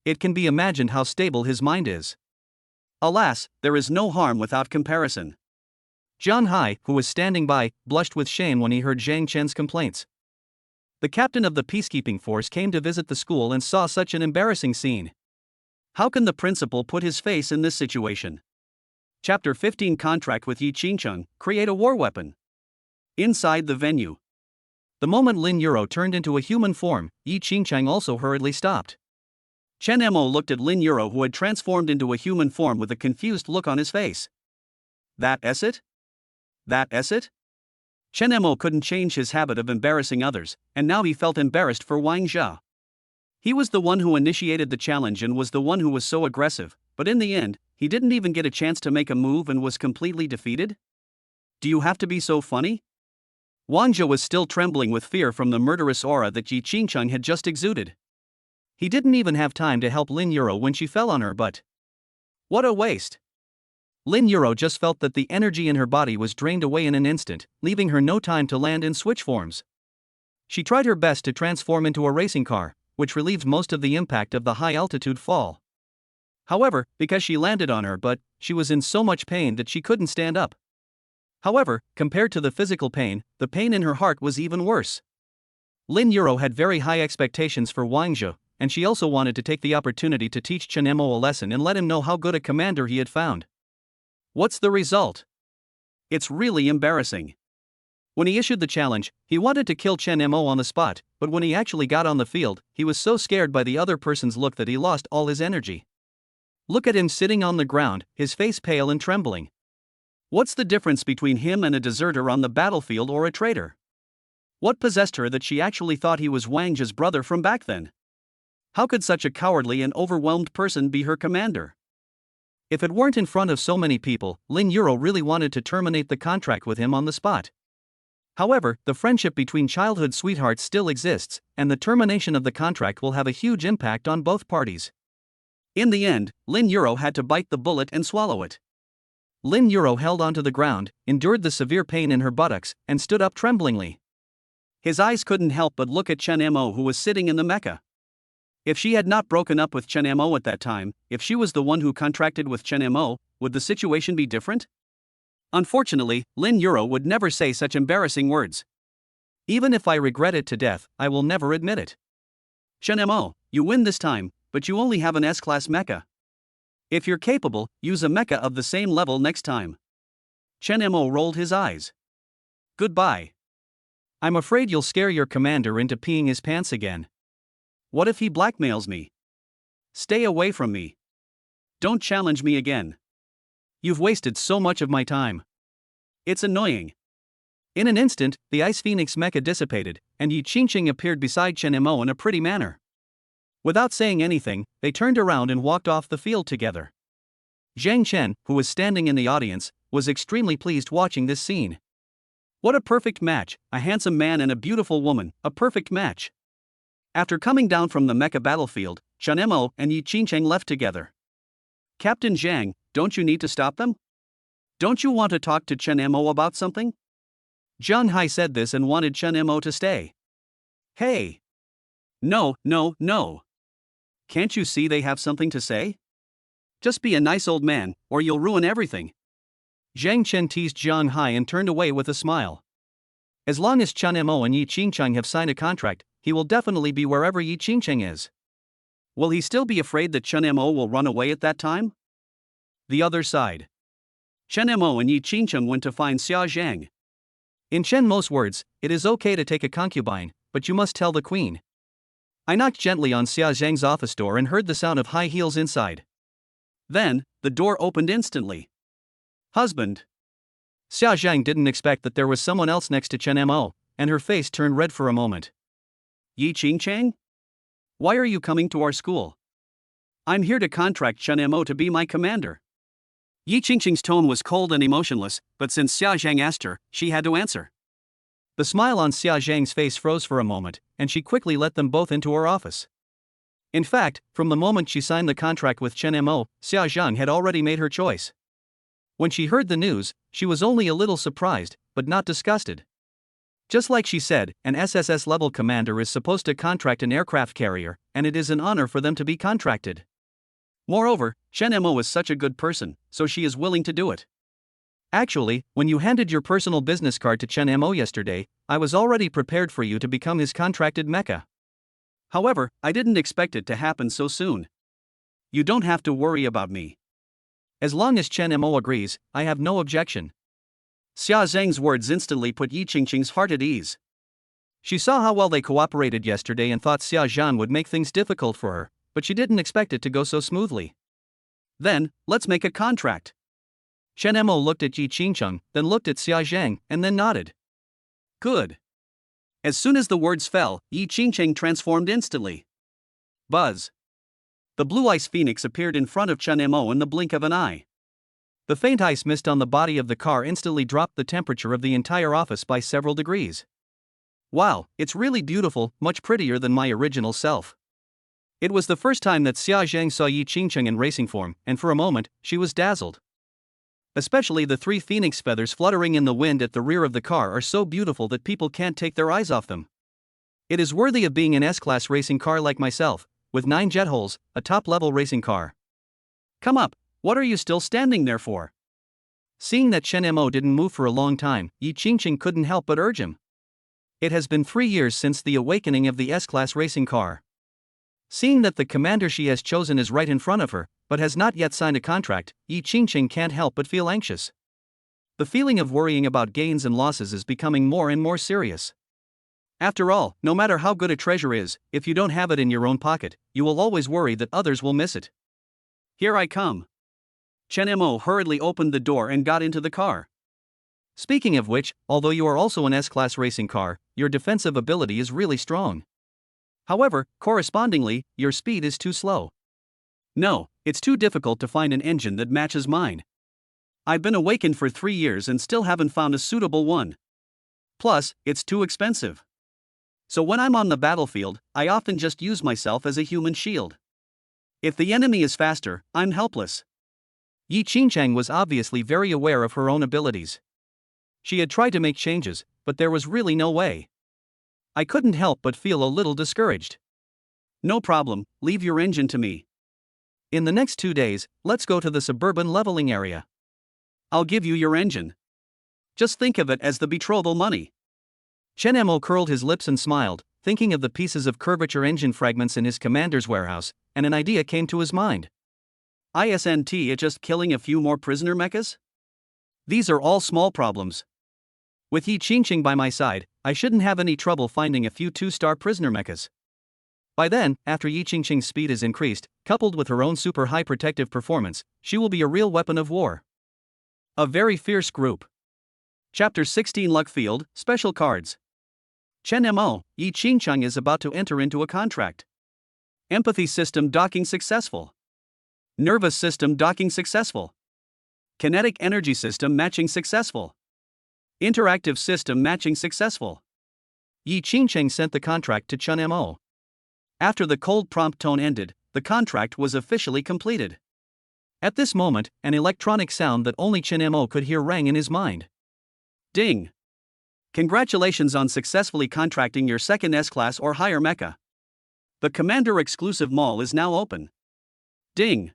It can be imagined how stable his mind is. Alas, there is no harm without comparison. Zhang Hai, who was standing by, blushed with shame when he heard Zhang Chen's complaints. The captain of the peacekeeping force came to visit the school and saw such an embarrassing scene. How can the principal put his face in this situation? Chapter 15 Contract with Yi Qingcheng, create a war weapon. Inside the venue. The moment Lin Yuru turned into a human form, Yi Qingchang also hurriedly stopped. Chen Mo looked at Lin Yuru, who had transformed into a human form, with a confused look on his face. That's it? That's it? Chen Mo couldn't change his habit of embarrassing others, and now he felt embarrassed for Wang Zhe. He was the one who initiated the challenge and was the one who was so aggressive, but in the end, he didn't even get a chance to make a move and was completely defeated? Do you have to be so funny? Wang Zhe was still trembling with fear from the murderous aura that Yi Qingchang had just exuded. He didn't even have time to help Lin Yuru when she fell on her butt. What a waste! Lin Yuru just felt that the energy in her body was drained away in an instant, leaving her no time to land in switch forms. She tried her best to transform into a racing car, which relieved most of the impact of the high-altitude fall. However, because she landed on her butt, she was in so much pain that she couldn't stand up. However, compared to the physical pain, the pain in her heart was even worse. Lin Yuru had very high expectations for Wang Zhe, and she also wanted to take the opportunity to teach Chen Mo a lesson and let him know how good a commander he had found. What's the result? It's really embarrassing. When he issued the challenge, he wanted to kill Chen Mo on the spot, but when he actually got on the field, he was so scared by the other person's look that he lost all his energy. Look at him sitting on the ground, his face pale and trembling. What's the difference between him and a deserter on the battlefield or a traitor? What possessed her that she actually thought he was Wang Zhe's brother from back then? How could such a cowardly and overwhelmed person be her commander? If it weren't in front of so many people, Lin Yuru really wanted to terminate the contract with him on the spot. However, the friendship between childhood sweethearts still exists, and the termination of the contract will have a huge impact on both parties. In the end, Lin Yuru had to bite the bullet and swallow it. Lin Yuru held onto the ground, endured the severe pain in her buttocks, and stood up tremblingly. His eyes couldn't help but look at Chen Mo, who was sitting in the mecha. If she had not broken up with Chen Mo at that time, if she was the one who contracted with Chen Mo, would the situation be different? Unfortunately, Lin Yuru would never say such embarrassing words. Even if I regret it to death, I will never admit it. Chen Mo, you win this time, but you only have an S-class mecha. If you're capable, use a mecha of the same level next time. Chen Mo rolled his eyes. Goodbye. I'm afraid you'll scare your commander into peeing his pants again. What if he blackmails me? Stay away from me. Don't challenge me again. You've wasted so much of my time. It's annoying. In an instant, the Ice Phoenix mecha dissipated, and Yi Qingchang appeared beside Chen Mo in a pretty manner. Without saying anything, they turned around and walked off the field together. Zhang Chen, who was standing in the audience, was extremely pleased watching this scene. What a perfect match, a handsome man and a beautiful woman, a perfect match. After coming down from the mecha battlefield, Chen Mo and Yi Qingchang left together. Captain Zhang, don't you need to stop them? Don't you want to talk to Chen Mo about something? Zhang Hai said this and wanted Chen Mo to stay. Hey! No. Can't you see they have something to say? Just be a nice old man, or you'll ruin everything. Zhang Chen teased Zhang Hai and turned away with a smile. As long as Chen Mo and Yi Qingchang have signed a contract, he will definitely be wherever Yi Qingchang is. Will he still be afraid that Chen Mo will run away at that time? The other side. Chen Mo and Yi Qingchang went to find Xia Zhang. In Chen Mo's words, it is okay to take a concubine, but you must tell the queen. I knocked gently on Xia Zhang's office door and heard the sound of high heels inside. Then, the door opened instantly. Husband. Xia Zhang didn't expect that there was someone else next to Chen Mo, and her face turned red for a moment. Yi Qingchang? Why are you coming to our school? I'm here to contract Chen Mo to be my commander. Yi Qingchang's tone was cold and emotionless, but since Xia Zhang asked her, she had to answer. The smile on Xia Zhang's face froze for a moment, and she quickly let them both into her office. In fact, from the moment she signed the contract with Chen Mo, Xia Zhang had already made her choice. When she heard the news, she was only a little surprised, but not disgusted. Just like she said, an SSS-level commander is supposed to contract an aircraft carrier, and it is an honor for them to be contracted. Moreover, Chen Mo is such a good person, so she is willing to do it. Actually, when you handed your personal business card to Chen Mo yesterday, I was already prepared for you to become his contracted mecha. However, I didn't expect it to happen so soon. You don't have to worry about me. As long as Chen Mo agrees, I have no objection. Xia Zhang's words instantly put Yi Qingchang's heart at ease. She saw how well they cooperated yesterday and thought Xia Zhan would make things difficult for her, but she didn't expect it to go so smoothly. Then, let's make a contract. Chen Mo looked at Yi Qingcheng, then looked at Xia Zhang, and then nodded. Good. As soon as the words fell, Yi Qingcheng transformed instantly. Buzz. The blue ice phoenix appeared in front of Chen Mo in the blink of an eye. The faint ice mist on the body of the car instantly dropped the temperature of the entire office by several degrees. Wow, it's really beautiful, much prettier than my original self. It was the first time that Xia Zhang saw Yi Qingcheng in racing form, and for a moment, she was dazzled. Especially the 3 phoenix feathers fluttering in the wind at the rear of the car are so beautiful that people can't take their eyes off them. It is worthy of being an S-class racing car like myself, with 9 jet holes, a top-level racing car. Come up, what are you still standing there for? Seeing that Chen Mo didn't move for a long time, Yi Qingcheng couldn't help but urge him. It has been 3 years since the awakening of the S-class racing car. Seeing that the commander she has chosen is right in front of her, but has not yet signed a contract, Yi Qingcheng can't help but feel anxious. The feeling of worrying about gains and losses is becoming more and more serious. After all, no matter how good a treasure is, if you don't have it in your own pocket, you will always worry that others will miss it. Here I come. Chen Mo hurriedly opened the door and got into the car. Speaking of which, although you are also an S-class racing car, your defensive ability is really strong. However, correspondingly, your speed is too slow. No, it's too difficult to find an engine that matches mine. I've been awakened for 3 years and still haven't found a suitable one. Plus, it's too expensive. So when I'm on the battlefield, I often just use myself as a human shield. If the enemy is faster, I'm helpless. Yi Qingcheng was obviously very aware of her own abilities. She had tried to make changes, but there was really no way. I couldn't help but feel a little discouraged. No problem, leave your engine to me. In the next 2 days, let's go to the suburban leveling area. I'll give you your engine. Just think of it as the betrothal money. Chen Mo curled his lips and smiled, thinking of the pieces of curvature engine fragments in his commander's warehouse, and an idea came to his mind. Isn't it just killing a few more prisoner mechas? These are all small problems. With Yi Qingcheng by my side, I shouldn't have any trouble finding a few 2-star prisoner mechas. By then, after Yi Qingcheng's speed is increased, coupled with her own super high protective performance, she will be a real weapon of war. A very fierce group. Chapter 16 Luck Field, Special Cards. Chen Mo, Yi Qingcheng is about to enter into a contract. Empathy system docking successful. Nervous system docking successful. Kinetic energy system matching successful. Interactive system matching successful. Yi Qingcheng sent the contract to Chen Mo. After the cold prompt tone ended, the contract was officially completed. At this moment, an electronic sound that only Chen Mo could hear rang in his mind. Ding! Congratulations on successfully contracting your second S-class or higher mecha. The Commander exclusive mall is now open. Ding!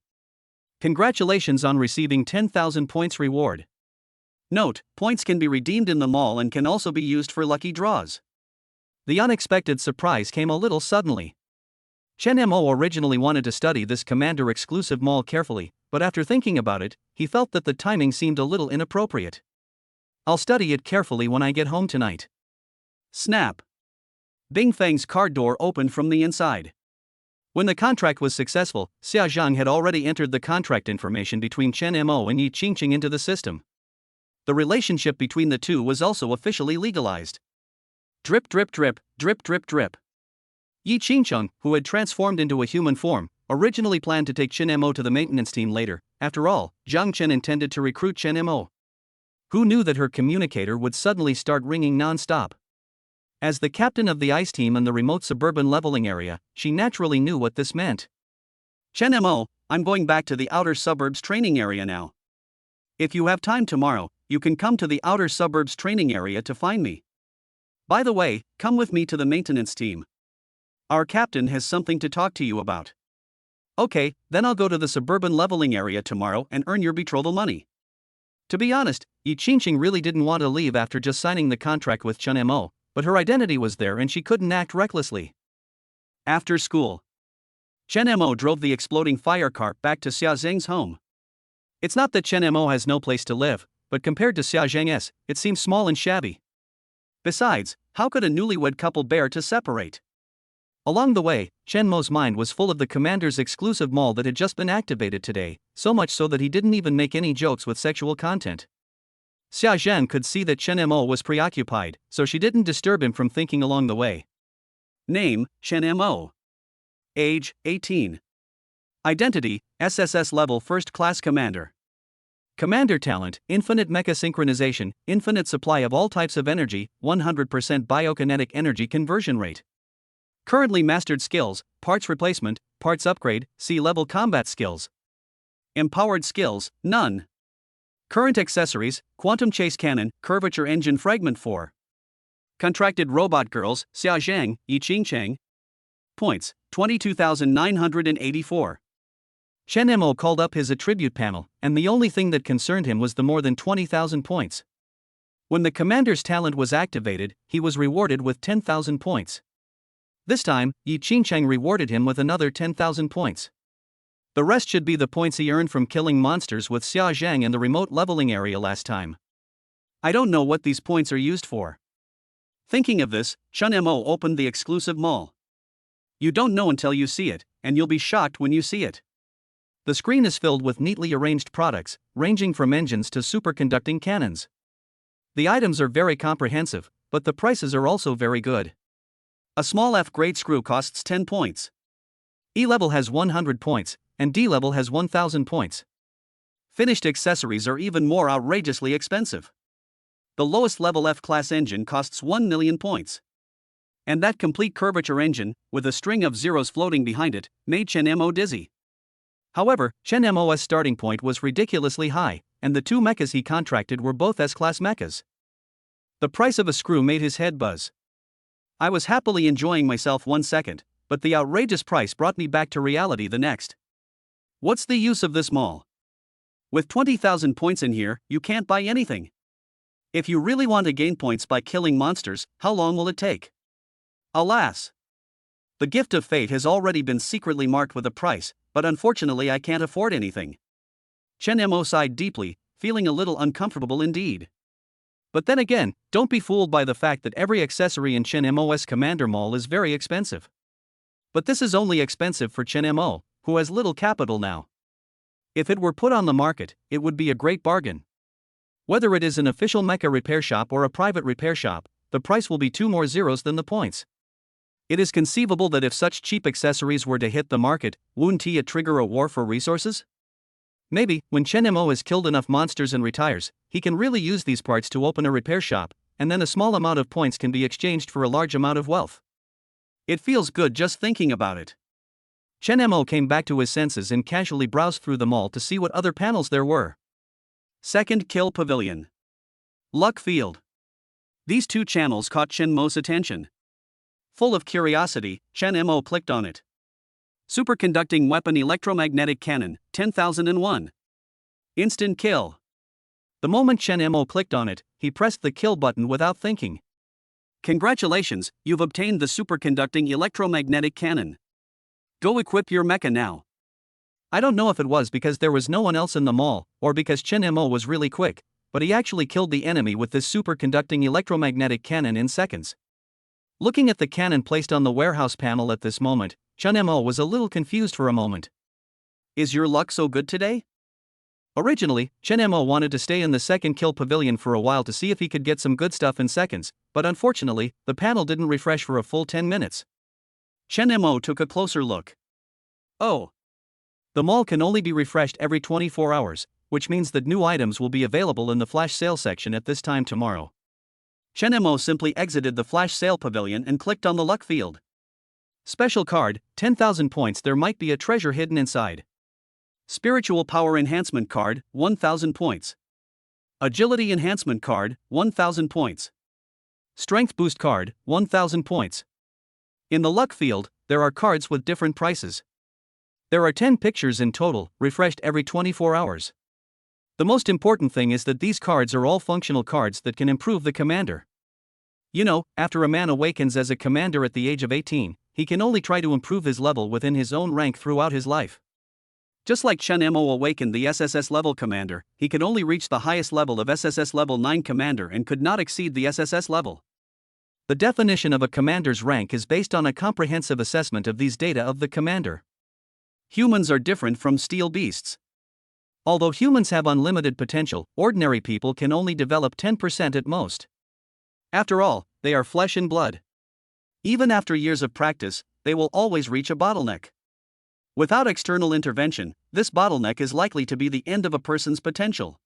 Congratulations on receiving 10,000 points reward. Note, points can be redeemed in the mall and can also be used for lucky draws. The unexpected surprise came a little suddenly. Chen Mo originally wanted to study this Commander exclusive mall carefully, but after thinking about it, he felt that the timing seemed a little inappropriate. I'll study it carefully when I get home tonight. Snap! Bing Feng's car door opened from the inside. When the contract was successful, Xia Zhang had already entered the contract information between Chen Mo and Yi Qingcheng into the system. The relationship between the two was also officially legalized. Drip drip drip, drip drip drip. Yi Qingcheng, who had transformed into a human form, originally planned to take Chen Mo to the maintenance team later. After all, Zhang Chen intended to recruit Chen Mo. Who knew that her communicator would suddenly start ringing non-stop? As the captain of the ice team in the remote suburban leveling area, she naturally knew what this meant. Chen Mo, I'm going back to the outer suburbs training area now. If you have time tomorrow, you can come to the outer suburbs training area to find me. By the way, come with me to the maintenance team. Our captain has something to talk to you about. Okay, then I'll go to the suburban leveling area tomorrow and earn your betrothal money. To be honest, Yi Qingcheng really didn't want to leave after just signing the contract with Chen Mo, but her identity was there and she couldn't act recklessly. After school, Chen Mo drove the exploding fire cart back to Xia Zhang's home. It's not that Chen Mo has no place to live, but compared to Xia Zhang's, it seems small and shabby. Besides, how could a newlywed couple bear to separate? Along the way, Chen Mo's mind was full of the commander's exclusive mall that had just been activated today, so much so that he didn't even make any jokes with sexual content. Xia Zhen could see that Chen Mo was preoccupied, so she didn't disturb him from thinking along the way. Name, Chen Mo. Age, 18. Identity, SSS level first class commander. Commander talent, infinite mecha synchronization, infinite supply of all types of energy, 100% biokinetic energy conversion rate. Currently mastered skills, parts replacement, parts upgrade, C-level combat skills. Empowered skills, none. Current accessories, quantum chase cannon, curvature engine fragment 4. Contracted robot girls, Xia Zhang, Yi Qingcheng. Points, 22,984. Chen Mo called up his attribute panel, and the only thing that concerned him was the more than 20,000 points. When the commander's talent was activated, he was rewarded with 10,000 points. This time, Yi Qingcheng rewarded him with another 10,000 points. The rest should be the points he earned from killing monsters with Xia Zhang in the remote leveling area last time. I don't know what these points are used for. Thinking of this, Chen Mo opened the exclusive mall. You don't know until you see it, and you'll be shocked when you see it. The screen is filled with neatly arranged products, ranging from engines to superconducting cannons. The items are very comprehensive, but the prices are also very good. A small F-grade screw costs 10 points. E-level has 100 points, and D-level has 1,000 points. Finished accessories are even more outrageously expensive. The lowest level F-class engine costs 1 million points. And that complete curvature engine, with a string of zeros floating behind it, made Chen Mo dizzy. However, Chen Mo's starting point was ridiculously high, and the two mechas he contracted were both S-class mechas. The price of a screw made his head buzz. I was happily enjoying myself 1 second, but the outrageous price brought me back to reality the next. What's the use of this mall? With 20,000 points in here, you can't buy anything. If you really want to gain points by killing monsters, how long will it take? Alas! The gift of fate has already been secretly marked with a price, but unfortunately I can't afford anything. Chen Mo sighed deeply, feeling a little uncomfortable indeed. But then again, don't be fooled by the fact that every accessory in Chen Mo's Commander Mall is very expensive. But this is only expensive for Chen Mo, who has little capital now. If it were put on the market, it would be a great bargain. Whether it is an official mecha repair shop or a private repair shop, the price will be 2 more zeros than the points. It is conceivable that if such cheap accessories were to hit the market, wouldn't it trigger a war for resources? Maybe, when Chen Mo has killed enough monsters and retires, he can really use these parts to open a repair shop, and then a small amount of points can be exchanged for a large amount of wealth. It feels good just thinking about it. Chen Mo came back to his senses and casually browsed through the mall to see what other panels there were. Second Kill Pavilion. Luck Field. These two channels caught Chen Mo's attention. Full of curiosity, Chen Mo clicked on it. Superconducting Weapon Electromagnetic Cannon, 10,001. Instant kill. The moment Chen Mo clicked on it, he pressed the kill button without thinking. Congratulations, you've obtained the Superconducting Electromagnetic Cannon. Go equip your mecha now. I don't know if it was because there was no one else in the mall, or because Chen Mo was really quick, but he actually killed the enemy with this superconducting electromagnetic cannon in seconds. Looking at the cannon placed on the warehouse panel at this moment, Chen Mo was a little confused for a moment. Is your luck so good today? Originally, Chen Mo wanted to stay in the second kill pavilion for a while to see if he could get some good stuff in seconds, but unfortunately, the panel didn't refresh for a full 10 minutes. Chen Mo took a closer look. Oh. The mall can only be refreshed every 24 hours, which means that new items will be available in the flash sale section at this time tomorrow. Chen Mo simply exited the flash sale pavilion and clicked on the luck field. Special card, 10,000 points. There might be a treasure hidden inside. Spiritual power enhancement card, 1,000 points. Agility enhancement card, 1,000 points. Strength boost card, 1,000 points. In the luck field, there are cards with different prices. There are 10 pictures in total, refreshed every 24 hours. The most important thing is that these cards are all functional cards that can improve the commander. You know, after a man awakens as a commander at the age of 18, he can only try to improve his level within his own rank throughout his life. Just like Chen Mo awakened the SSS level commander, he could only reach the highest level of SSS level 9 commander and could not exceed the SSS level. The definition of a commander's rank is based on a comprehensive assessment of these data of the commander. Humans are different from steel beasts. Although humans have unlimited potential, ordinary people can only develop 10% at most. After all, they are flesh and blood. Even after years of practice, they will always reach a bottleneck. Without external intervention, this bottleneck is likely to be the end of a person's potential.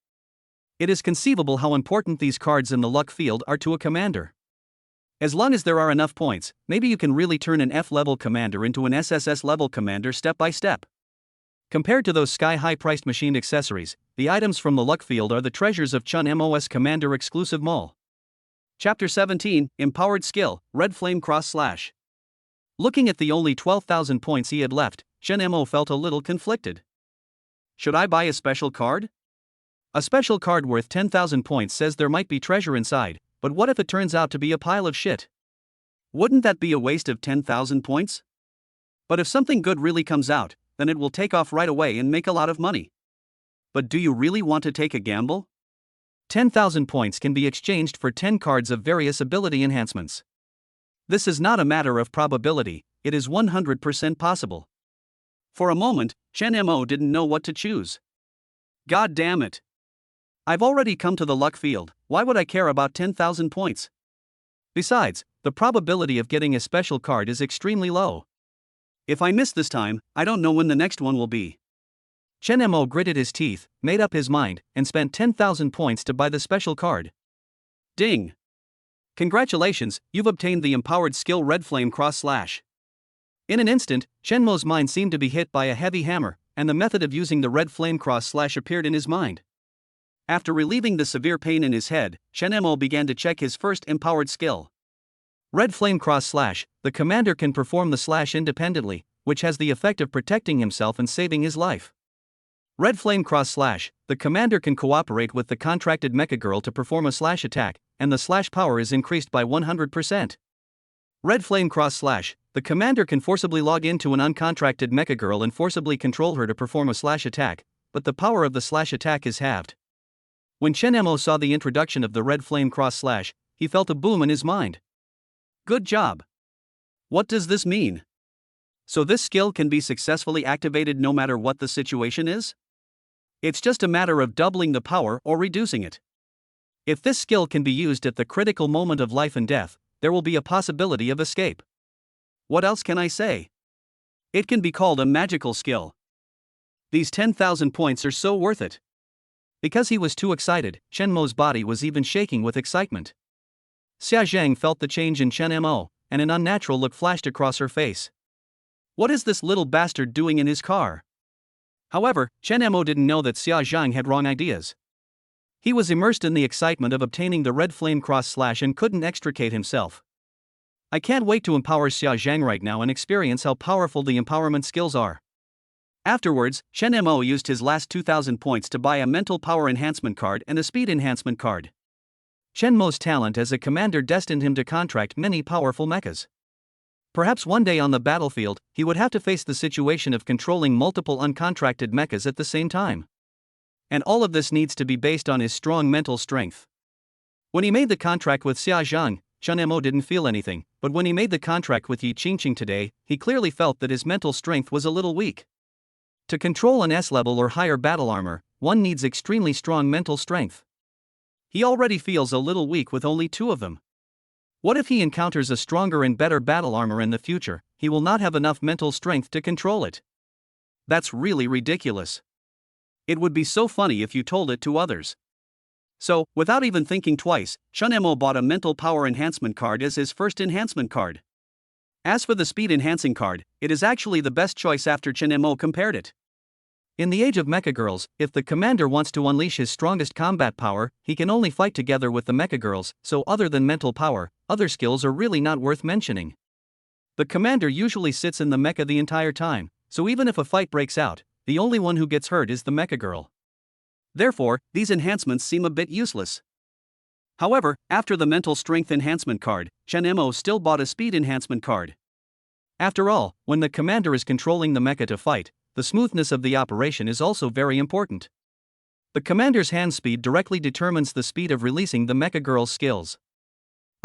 It is conceivable how important these cards in the luck field are to a commander. As long as there are enough points, maybe you can really turn an F-level commander into an SSS-level commander step by step. Compared to those sky-high priced machined accessories, the items from the luck field are the treasures of Chun Mo's Commander exclusive mall. Chapter 17, Empowered Skill, Red Flame Cross Slash. Looking at the only 12,000 points he had left, Chun Mo felt a little conflicted. Should I buy a special card? A special card worth 10,000 points says there might be treasure inside, but what if it turns out to be a pile of shit? Wouldn't that be a waste of 10,000 points? But if something good really comes out, then it will take off right away and make a lot of money. But do you really want to take a gamble? 10,000 points can be exchanged for 10 cards of various ability enhancements. This is not a matter of probability, it is 100% possible. For a moment, Chun Mo didn't know what to choose. God damn it. I've already come to the luck field, why would I care about 10,000 points? Besides, the probability of getting a special card is extremely low. If I miss this time, I don't know when the next one will be. Chun Mo gritted his teeth, made up his mind, and spent 10,000 points to buy the special card. Ding! Congratulations, you've obtained the empowered skill Red Flame Cross Slash. In an instant, Chun Mo's mind seemed to be hit by a heavy hammer, and the method of using the Red Flame Cross Slash appeared in his mind. After relieving the severe pain in his head, Chun Mo began to check his first empowered skill. Red Flame Cross Slash, the commander can perform the slash independently, which has the effect of protecting himself and saving his life. Red Flame Cross Slash, the commander can cooperate with the contracted mecha girl to perform a slash attack, and the slash power is increased by 100%. Red Flame Cross Slash, the commander can forcibly log into an uncontracted mecha girl and forcibly control her to perform a slash attack, but the power of the slash attack is halved. When Chun Mo saw the introduction of the Red Flame Cross Slash, he felt a boom in his mind. Good job. What does this mean? So this skill can be successfully activated no matter what the situation is? It's just a matter of doubling the power or reducing it. If this skill can be used at the critical moment of life and death, there will be a possibility of escape. What else can I say? It can be called a magical skill. These 10,000 points are so worth it. Because he was too excited, Chun Mo's body was even shaking with excitement. Xia Zhang felt the change in Chun Mo, and an unnatural look flashed across her face. What is this little bastard doing in his car? However, Chun Mo didn't know that Xia Zhang had wrong ideas. He was immersed in the excitement of obtaining the Red Flame Cross Slash and couldn't extricate himself. I can't wait to empower Xia Zhang right now and experience how powerful the empowerment skills are. Afterwards, Chun Mo used his last 2,000 points to buy a mental power enhancement card and a speed enhancement card. Chun Mo's talent as a commander destined him to contract many powerful mechas. Perhaps one day on the battlefield, he would have to face the situation of controlling multiple uncontracted mechas at the same time. And all of this needs to be based on his strong mental strength. When he made the contract with Xia Zhang, Chun Mo didn't feel anything, but when he made the contract with Yi Qingqing today, he clearly felt that his mental strength was a little weak. To control an S-level or higher battle armor, one needs extremely strong mental strength. He already feels a little weak with only 2 of them. What if he encounters a stronger and better battle armor in the future? He will not have enough mental strength to control it. That's really ridiculous. It would be so funny if you told it to others. So, without even thinking twice, Chun Mo bought a mental power enhancement card as his first enhancement card. As for the speed enhancing card, it is actually the best choice after Chun Mo compared it. In the age of mecha girls, if the commander wants to unleash his strongest combat power, he can only fight together with the mecha girls, so other than mental power, other skills are really not worth mentioning. The commander usually sits in the mecha the entire time, so even if a fight breaks out, the only one who gets hurt is the mecha girl. Therefore, these enhancements seem a bit useless. However, after the mental strength enhancement card, Chun Mo still bought a speed enhancement card. After all, when the commander is controlling the mecha to fight, the smoothness of the operation is also very important. The commander's hand speed directly determines the speed of releasing the mecha girl's skills.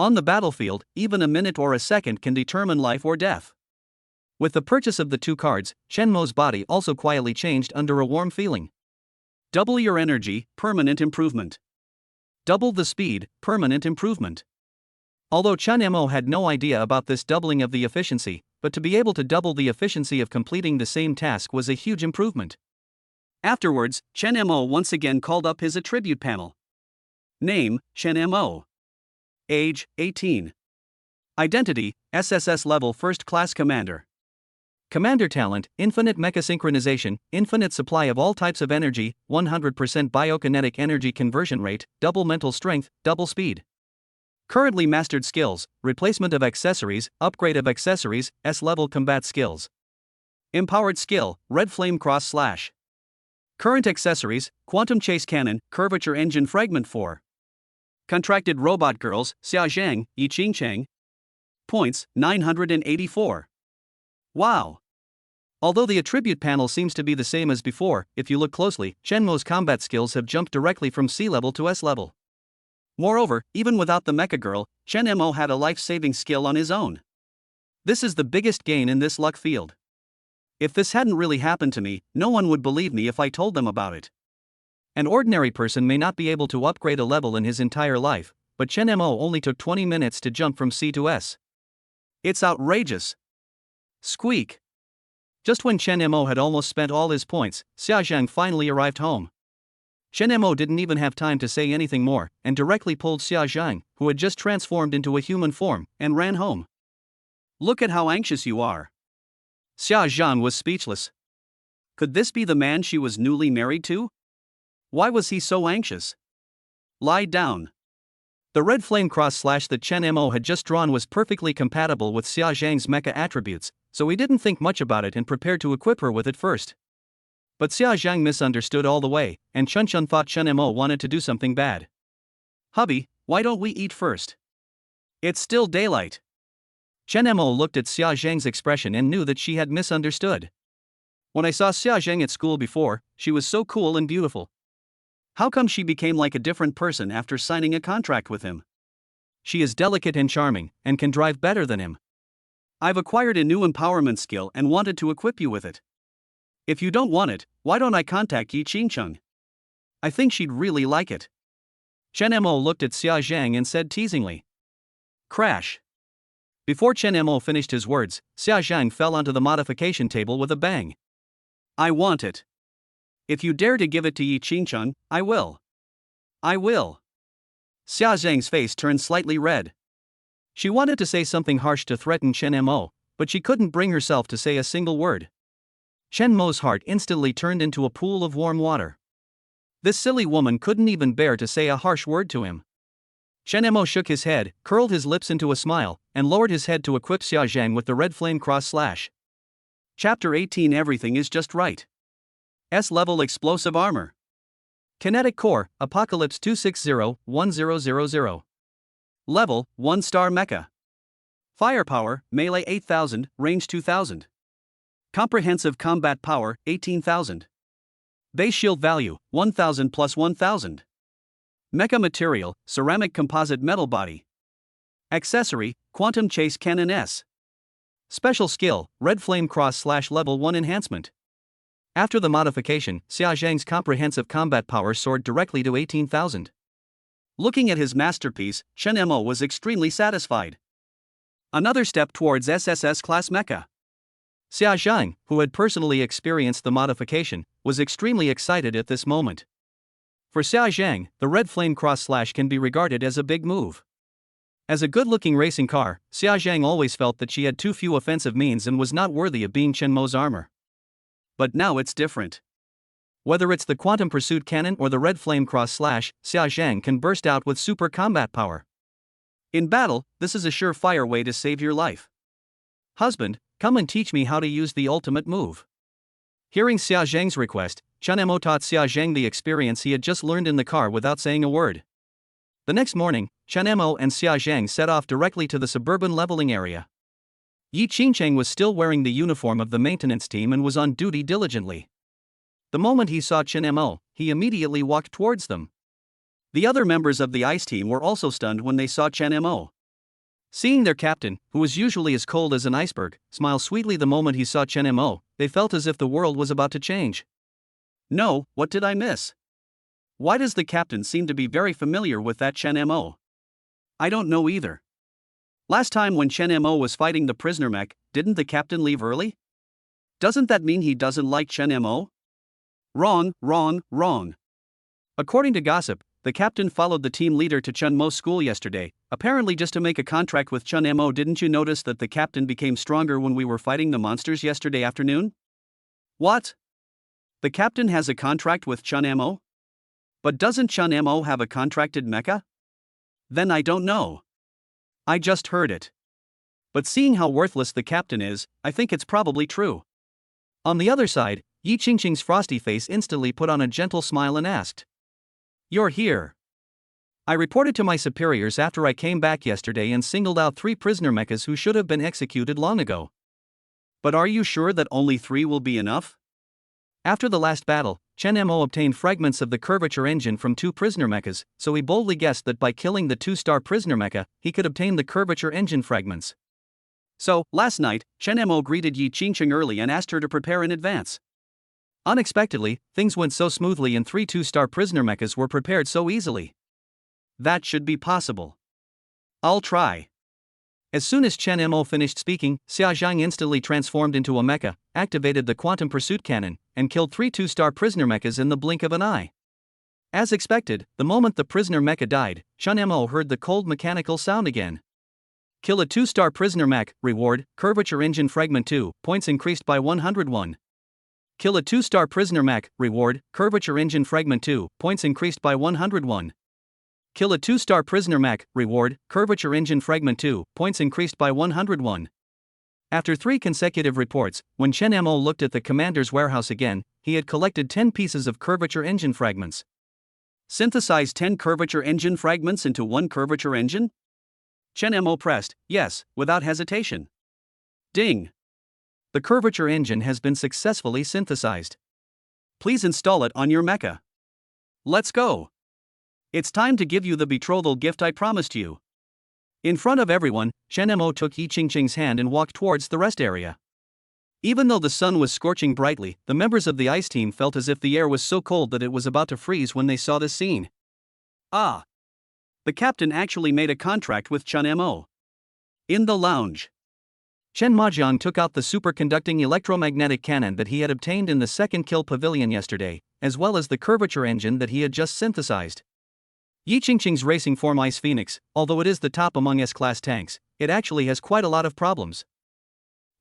On the battlefield, even a minute or a second can determine life or death. With the purchase of the two cards, Chen Mo's body also quietly changed under a warm feeling. Double your energy, permanent improvement. Double the speed, permanent improvement. Although Chen Mo had no idea about this doubling of the efficiency, but to be able to double the efficiency of completing the same task was a huge improvement. Afterwards, Chen Mo once again called up his attribute panel. Name, Chen Mo. Age, 18. Identity, SSS level first class commander. Commander talent, infinite mecha synchronization, infinite supply of all types of energy, 100% biokinetic energy conversion rate, double mental strength, double speed. Currently mastered skills, replacement of accessories, upgrade of accessories, S-level combat skills. Empowered skill, red flame cross slash. Current accessories, quantum chase cannon, curvature engine fragment 4. Contracted robot girls, Xia Zhang, Yi Qingcheng. Points, 984. Wow! Although the attribute panel seems to be the same as before, if you look closely, Chen Mo's combat skills have jumped directly from C level to S level. Moreover, even without the Mecha Girl, Chen Mo had a life-saving skill on his own. This is the biggest gain in this luck field. If this hadn't really happened to me, no one would believe me if I told them about it. An ordinary person may not be able to upgrade a level in his entire life, but Chen Mo only took 20 minutes to jump from C to S. It's outrageous. Squeak. Just when Chen Mo had almost spent all his points, Xia Zhang finally arrived home. Chen Mo didn't even have time to say anything more, and directly pulled Xia Zhang, who had just transformed into a human form, and ran home. Look at how anxious you are. Xia Zhang was speechless. Could this be the man she was newly married to? Why was he so anxious? Lie down. The red flame cross slash that Chen Mo had just drawn was perfectly compatible with Xia Zhang's mecha attributes, so he didn't think much about it and prepared to equip her with it first. But Xia Zhang misunderstood all the way, and Chun thought Chen Mo wanted to do something bad. Hubby, why don't we eat first? It's still daylight. Chen Mo looked at Xia Zhang's expression and knew that she had misunderstood. When I saw Xia Zhang at school before, she was so cool and beautiful. How come she became like a different person after signing a contract with him? She is delicate and charming, and can drive better than him. I've acquired a new empowerment skill and wanted to equip you with it. If you don't want it, why don't I contact Yi Qingcheng? I think she'd really like it. Chen Mo looked at Xia Zhang and said teasingly. Crash. Before Chen Mo finished his words, Xia Zhang fell onto the modification table with a bang. I want it. If you dare to give it to Yi Qingcheng, I will. I will. Xia Zhang's face turned slightly red. She wanted to say something harsh to threaten Chen Mo, but she couldn't bring herself to say a single word. Chen Mo's heart instantly turned into a pool of warm water. This silly woman couldn't even bear to say a harsh word to him. Chen Mo shook his head, curled his lips into a smile, and lowered his head to equip Xia Zhang with the red flame cross slash. Chapter 18. Everything is just right. S-level explosive armor. Kinetic core, Apocalypse 260-1000. Level, 1-star mecha. Firepower, melee 8000, range 2000. Comprehensive combat power, 18,000. Base shield value, 1000 plus 1000. Mecha material, ceramic composite metal body. Accessory, quantum chase cannon S. Special skill, red flame cross slash level 1 enhancement. After the modification, Xia Zhang's comprehensive combat power soared directly to 18,000. Looking at his masterpiece, Chen Mo was extremely satisfied. Another step towards SSS-class mecha. Xia Zhang, who had personally experienced the modification, was extremely excited at this moment. For Xia Zhang, the red flame cross slash can be regarded as a big move. As a good-looking racing car, Xia Zhang always felt that she had too few offensive means and was not worthy of being Chen Mo's armor. But now it's different. Whether it's the quantum pursuit cannon or the red flame cross slash, Xia Zhang can burst out with super combat power. In battle, this is a surefire way to save your life. Husband, come and teach me how to use the ultimate move. Hearing Xia Zhang's request, Chen Mo taught Xia Zhang the experience he had just learned in the car without saying a word. The next morning, Chen Mo and Xia Zhang set off directly to the suburban leveling area. Yi Qingcheng was still wearing the uniform of the maintenance team and was on duty diligently. The moment he saw Chen Mo, he immediately walked towards them. The other members of the ICE team were also stunned when they saw Chen Mo. Seeing their captain, who was usually as cold as an iceberg, smile sweetly the moment he saw Chen Mo, they felt as if the world was about to change. No, what did I miss? Why does the captain seem to be very familiar with that Chen Mo? I don't know either. Last time when Chen Mo was fighting the prisoner mech, didn't the captain leave early? Doesn't that mean he doesn't like Chen Mo? Wrong, wrong, wrong. According to gossip, the captain followed the team leader to Chen Mo's school yesterday, apparently just to make a contract with Chen Mo. Didn't you notice that the captain became stronger when we were fighting the monsters yesterday afternoon? What? The captain has a contract with Chen Mo? But doesn't Chen Mo have a contracted mecha? Then I don't know. I just heard it. But seeing how worthless the captain is, I think it's probably true. On the other side, Yi Qingqing's frosty face instantly put on a gentle smile and asked, "You're here." I reported to my superiors after I came back yesterday and singled out 3 prisoner mechas who should have been executed long ago. But are you sure that only 3 will be enough? After the last battle, Chen Mo obtained fragments of the curvature engine from 2 prisoner mechas, so he boldly guessed that by killing the 2-star prisoner mecha, he could obtain the curvature engine fragments. So, last night, Chen Mo greeted Yi Qingqing early and asked her to prepare in advance. Unexpectedly, things went so smoothly and 3 2-star prisoner mechas were prepared so easily. That should be possible. I'll try. As soon as Chen Mo finished speaking, Xia Zhang instantly transformed into a mecha, activated the quantum pursuit cannon, and killed 3 2-star prisoner mechas in the blink of an eye. As expected, the moment the prisoner mecha died, Chen Mo heard the cold mechanical sound again. Kill a 2-star prisoner mech, reward, curvature engine fragment 2, points increased by 101. Kill a 2-star prisoner mech, reward, curvature engine fragment 2, points increased by 101. Kill a 2-star prisoner mech, reward, curvature engine fragment 2, points increased by 101. After 3 consecutive reports, when Chen Mo looked at the commander's warehouse again, he had collected 10 pieces of curvature engine fragments. Synthesize 10 curvature engine fragments into 1 curvature engine? Chen Mo pressed, yes, without hesitation. Ding! The curvature engine has been successfully synthesized. Please install it on your mecha. Let's go! It's time to give you the betrothal gift I promised you. In front of everyone, Chen Mo took Yi Qingqing's hand and walked towards the rest area. Even though the sun was scorching brightly, the members of the ice team felt as if the air was so cold that it was about to freeze when they saw this scene. Ah! The captain actually made a contract with Chen Mo. In the lounge, Chen Majiang took out the superconducting electromagnetic cannon that he had obtained in the second kill pavilion yesterday, as well as the curvature engine that he had just synthesized. Yi Qingqing's racing form Ice Phoenix, although it is the top among S-class tanks, it actually has quite a lot of problems.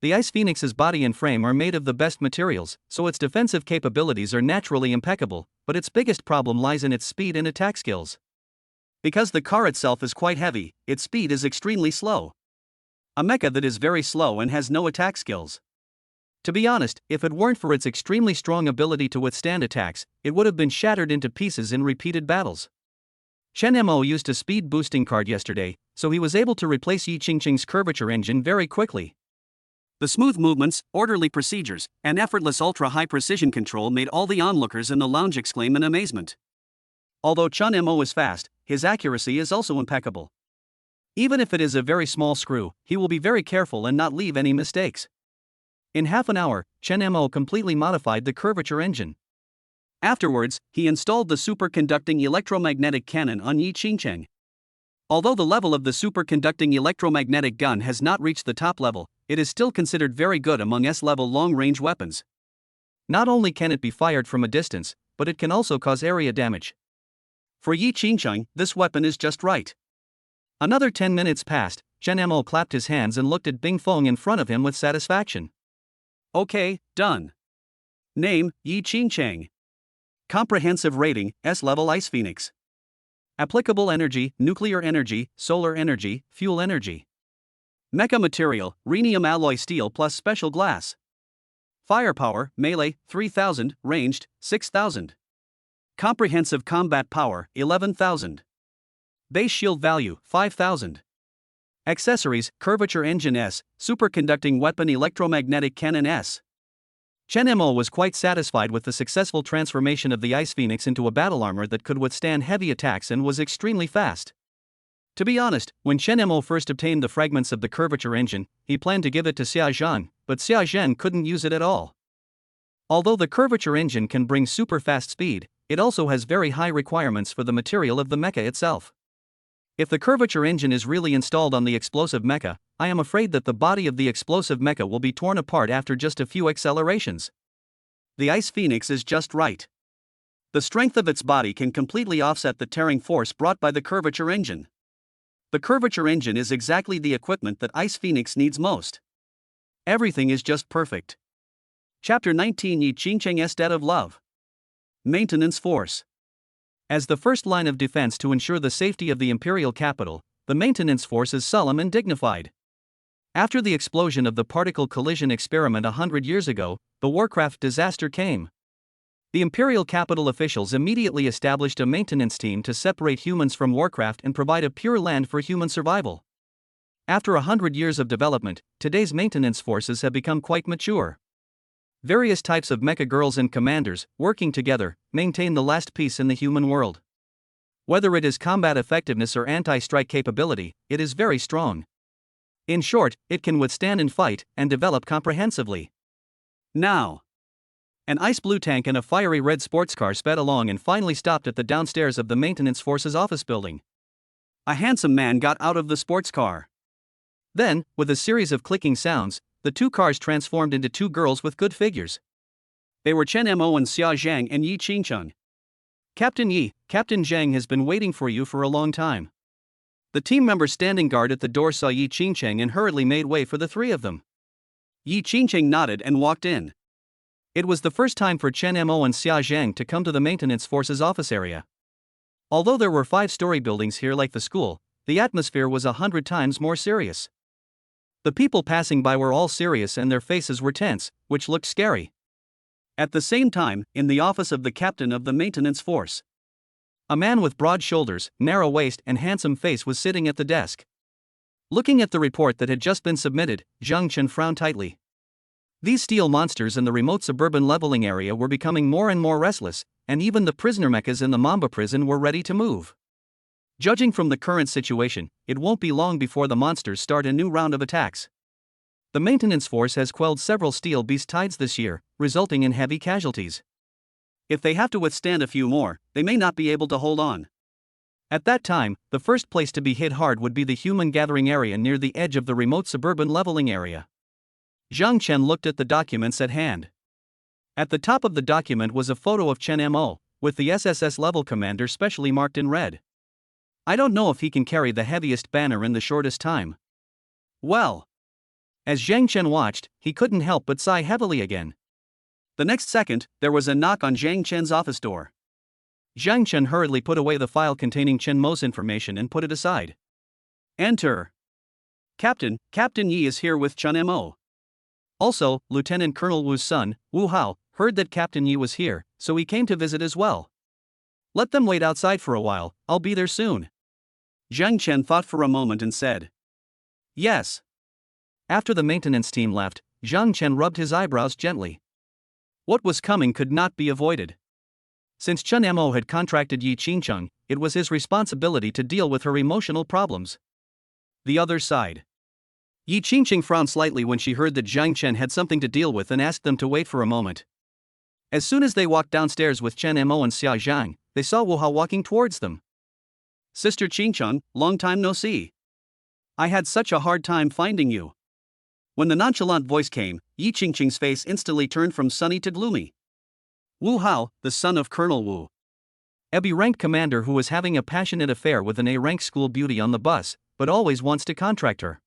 The Ice Phoenix's body and frame are made of the best materials, so its defensive capabilities are naturally impeccable, but its biggest problem lies in its speed and attack skills. Because the car itself is quite heavy, its speed is extremely slow. A mecha that is very slow and has no attack skills. To be honest, if it weren't for its extremely strong ability to withstand attacks, it would have been shattered into pieces in repeated battles. Chen Mo used a speed boosting card yesterday, so he was able to replace Yi Qingqing's curvature engine very quickly. The smooth movements, orderly procedures, and effortless ultra-high precision control made all the onlookers in the lounge exclaim in amazement. Although Chen Mo is fast, his accuracy is also impeccable. Even if it is a very small screw, he will be very careful and not leave any mistakes. In half an hour, Chen Mo completely modified the curvature engine. Afterwards, he installed the superconducting electromagnetic cannon on Yi Qingqing. Although the level of the superconducting electromagnetic gun has not reached the top level, it is still considered very good among S-level long-range weapons. Not only can it be fired from a distance, but it can also cause area damage. For Yi Qingqing, this weapon is just right. Another 10 minutes passed. Chen Mo clapped his hands and looked at Bing Feng in front of him with satisfaction. Okay, done. Name, Yi Qingqing. Comprehensive rating, S-level Ice Phoenix. Applicable energy, nuclear energy, solar energy, fuel energy. Mecha material, rhenium alloy steel plus special glass. Firepower, melee, 3000, ranged, 6000. Comprehensive combat power, 11,000. Base shield value, 5,000. Accessories, curvature engine S, superconducting weapon electromagnetic cannon S. Chen Mo was quite satisfied with the successful transformation of the Ice Phoenix into a battle armor that could withstand heavy attacks and was extremely fast. To be honest, when Chen Mo first obtained the fragments of the curvature engine, he planned to give it to Xia Zhang, but Xia Zhang couldn't use it at all. Although the curvature engine can bring super fast speed, it also has very high requirements for the material of the mecha itself. If the curvature engine is really installed on the explosive mecha, I am afraid that the body of the explosive mecha will be torn apart after just a few accelerations. The Ice Phoenix is just right. The strength of its body can completely offset the tearing force brought by the curvature engine. The curvature engine is exactly the equipment that Ice Phoenix needs most. Everything is just perfect. Chapter 19 Yi Qingcheng Estate of Love. Maintenance Force. As the first line of defense to ensure the safety of the imperial capital, the maintenance force is solemn and dignified. After the explosion of the particle collision experiment 100 years ago, the Warcraft disaster came. The imperial capital officials immediately established a maintenance team to separate humans from Warcraft and provide a pure land for human survival. After 100 years of development, today's maintenance forces have become quite mature. Various types of mecha girls and commanders, working together, maintain the last peace in the human world. Whether it is combat effectiveness or anti-strike capability, it is very strong. In short, it can withstand and fight, and develop comprehensively. Now, an ice blue tank and a fiery red sports car sped along and finally stopped at the downstairs of the maintenance forces office building. A handsome man got out of the sports car. Then, with a series of clicking sounds, the two cars transformed into two girls with good figures. They were Chen Mo and Xia Zhang and Yi Qingcheng. Captain Yi, Captain Zhang has been waiting for you for a long time. The team members standing guard at the door saw Yi Qingcheng and hurriedly made way for the three of them. Yi Qingcheng nodded and walked in. It was the first time for Chen Mo and Xia Zhang to come to the maintenance forces office area. Although there were 5-story buildings here like the school, the atmosphere was 100 times more serious. The people passing by were all serious and their faces were tense, which looked scary. At the same time, in the office of the captain of the maintenance force, a man with broad shoulders, narrow waist and handsome face was sitting at the desk. Looking at the report that had just been submitted, Zhang Chen frowned tightly. These steel monsters in the remote suburban leveling area were becoming more and more restless, and even the prisoner mechas in the Mamba prison were ready to move. Judging from the current situation, it won't be long before the monsters start a new round of attacks. The maintenance force has quelled several steel beast tides this year, resulting in heavy casualties. If they have to withstand a few more, they may not be able to hold on. At that time, the first place to be hit hard would be the human gathering area near the edge of the remote suburban leveling area. Zhang Chen looked at the documents at hand. At the top of the document was a photo of Chen Mo, with the SSS level commander specially marked in red. I don't know if he can carry the heaviest banner in the shortest time. Well. As Zhang Chen watched, he couldn't help but sigh heavily again. The next second, there was a knock on Zhang Chen's office door. Zhang Chen hurriedly put away the file containing Chen Mo's information and put it aside. Enter. Captain Yi is here with Chen Mo. Also, Lieutenant Colonel Wu's son, Wu Hao, heard that Captain Yi was here, so he came to visit as well. Let them wait outside for a while, I'll be there soon. Zhang Chen thought for a moment and said, yes. After the maintenance team left, Zhang Chen rubbed his eyebrows gently. What was coming could not be avoided. Since Chen Mo had contracted Yi Qingcheng, it was his responsibility to deal with her emotional problems. The other side. Yi Qingcheng frowned slightly when she heard that Zhang Chen had something to deal with and asked them to wait for a moment. As soon as they walked downstairs with Chen Mo and Xia Zhang, they saw Wu Hao walking towards them. Sister Qingcheng, long time no see. I had such a hard time finding you. When the nonchalant voice came, Yi Qingcheng's face instantly turned from sunny to gloomy. Wu Hao, the son of Colonel Wu, a B-ranked commander who was having a passionate affair with an A-ranked school beauty on the bus, but always wants to contract her.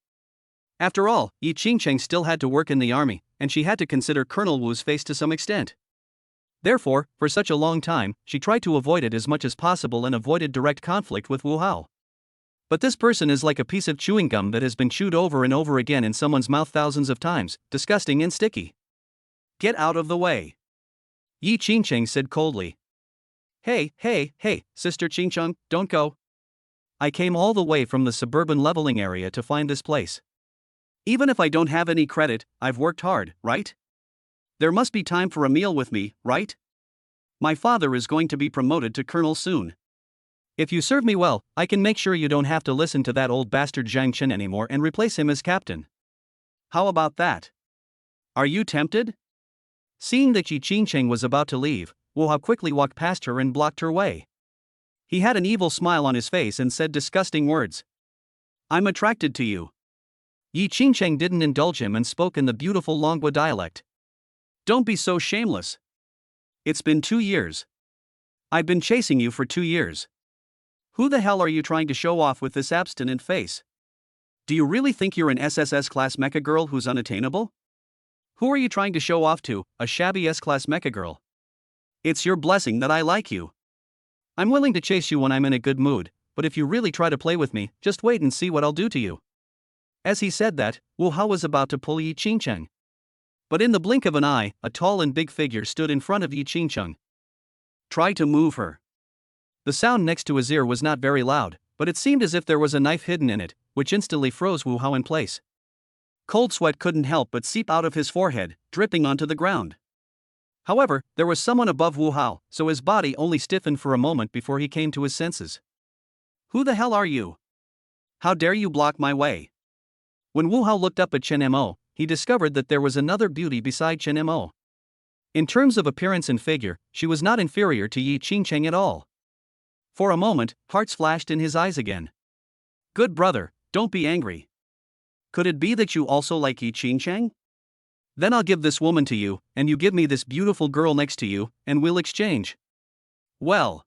After all, Yi Qingcheng still had to work in the army, and she had to consider Colonel Wu's face to some extent. Therefore, for such a long time, she tried to avoid it as much as possible and avoided direct conflict with Wu Hao. But this person is like a piece of chewing gum that has been chewed over and over again in someone's mouth thousands of times, disgusting and sticky. Get out of the way. Yi Qingcheng said coldly. Hey, Sister Qingcheng, don't go. I came all the way from the suburban leveling area to find this place. Even if I don't have any credit, I've worked hard, right? There must be time for a meal with me, right? My father is going to be promoted to colonel soon. If you serve me well, I can make sure you don't have to listen to that old bastard Zhang Chen anymore and replace him as captain. How about that? Are you tempted? Seeing that Yi Qingcheng was about to leave, Wu Hao quickly walked past her and blocked her way. He had an evil smile on his face and said disgusting words. I'm attracted to you. Yi Qingcheng didn't indulge him and spoke in the beautiful Longwa dialect. Don't be so shameless. It's been 2 years. I've been chasing you for 2 years. Who the hell are you trying to show off with this abstinent face? Do you really think you're an SSS-class mecha girl who's unattainable? Who are you trying to show off to, a shabby S-class mecha girl? It's your blessing that I like you. I'm willing to chase you when I'm in a good mood, but if you really try to play with me, just wait and see what I'll do to you. As he said that, Wu Hao was about to pull Yi Qingcheng. But in the blink of an eye, a tall and big figure stood in front of Yi Qingcheng. Try to move her. The sound next to his ear was not very loud, but it seemed as if there was a knife hidden in it, which instantly froze Wu Hao in place. Cold sweat couldn't help but seep out of his forehead, dripping onto the ground. However, there was someone above Wu Hao, so his body only stiffened for a moment before he came to his senses. Who the hell are you? How dare you block my way? When Wu Hao looked up at Chen Mo, he discovered that there was another beauty beside Chen Mo. In terms of appearance and figure, she was not inferior to Yi Qingcheng at all. For a moment, hearts flashed in his eyes again. Good brother, don't be angry. Could it be that you also like Yi Qingcheng? Then I'll give this woman to you, and you give me this beautiful girl next to you, and we'll exchange. Well.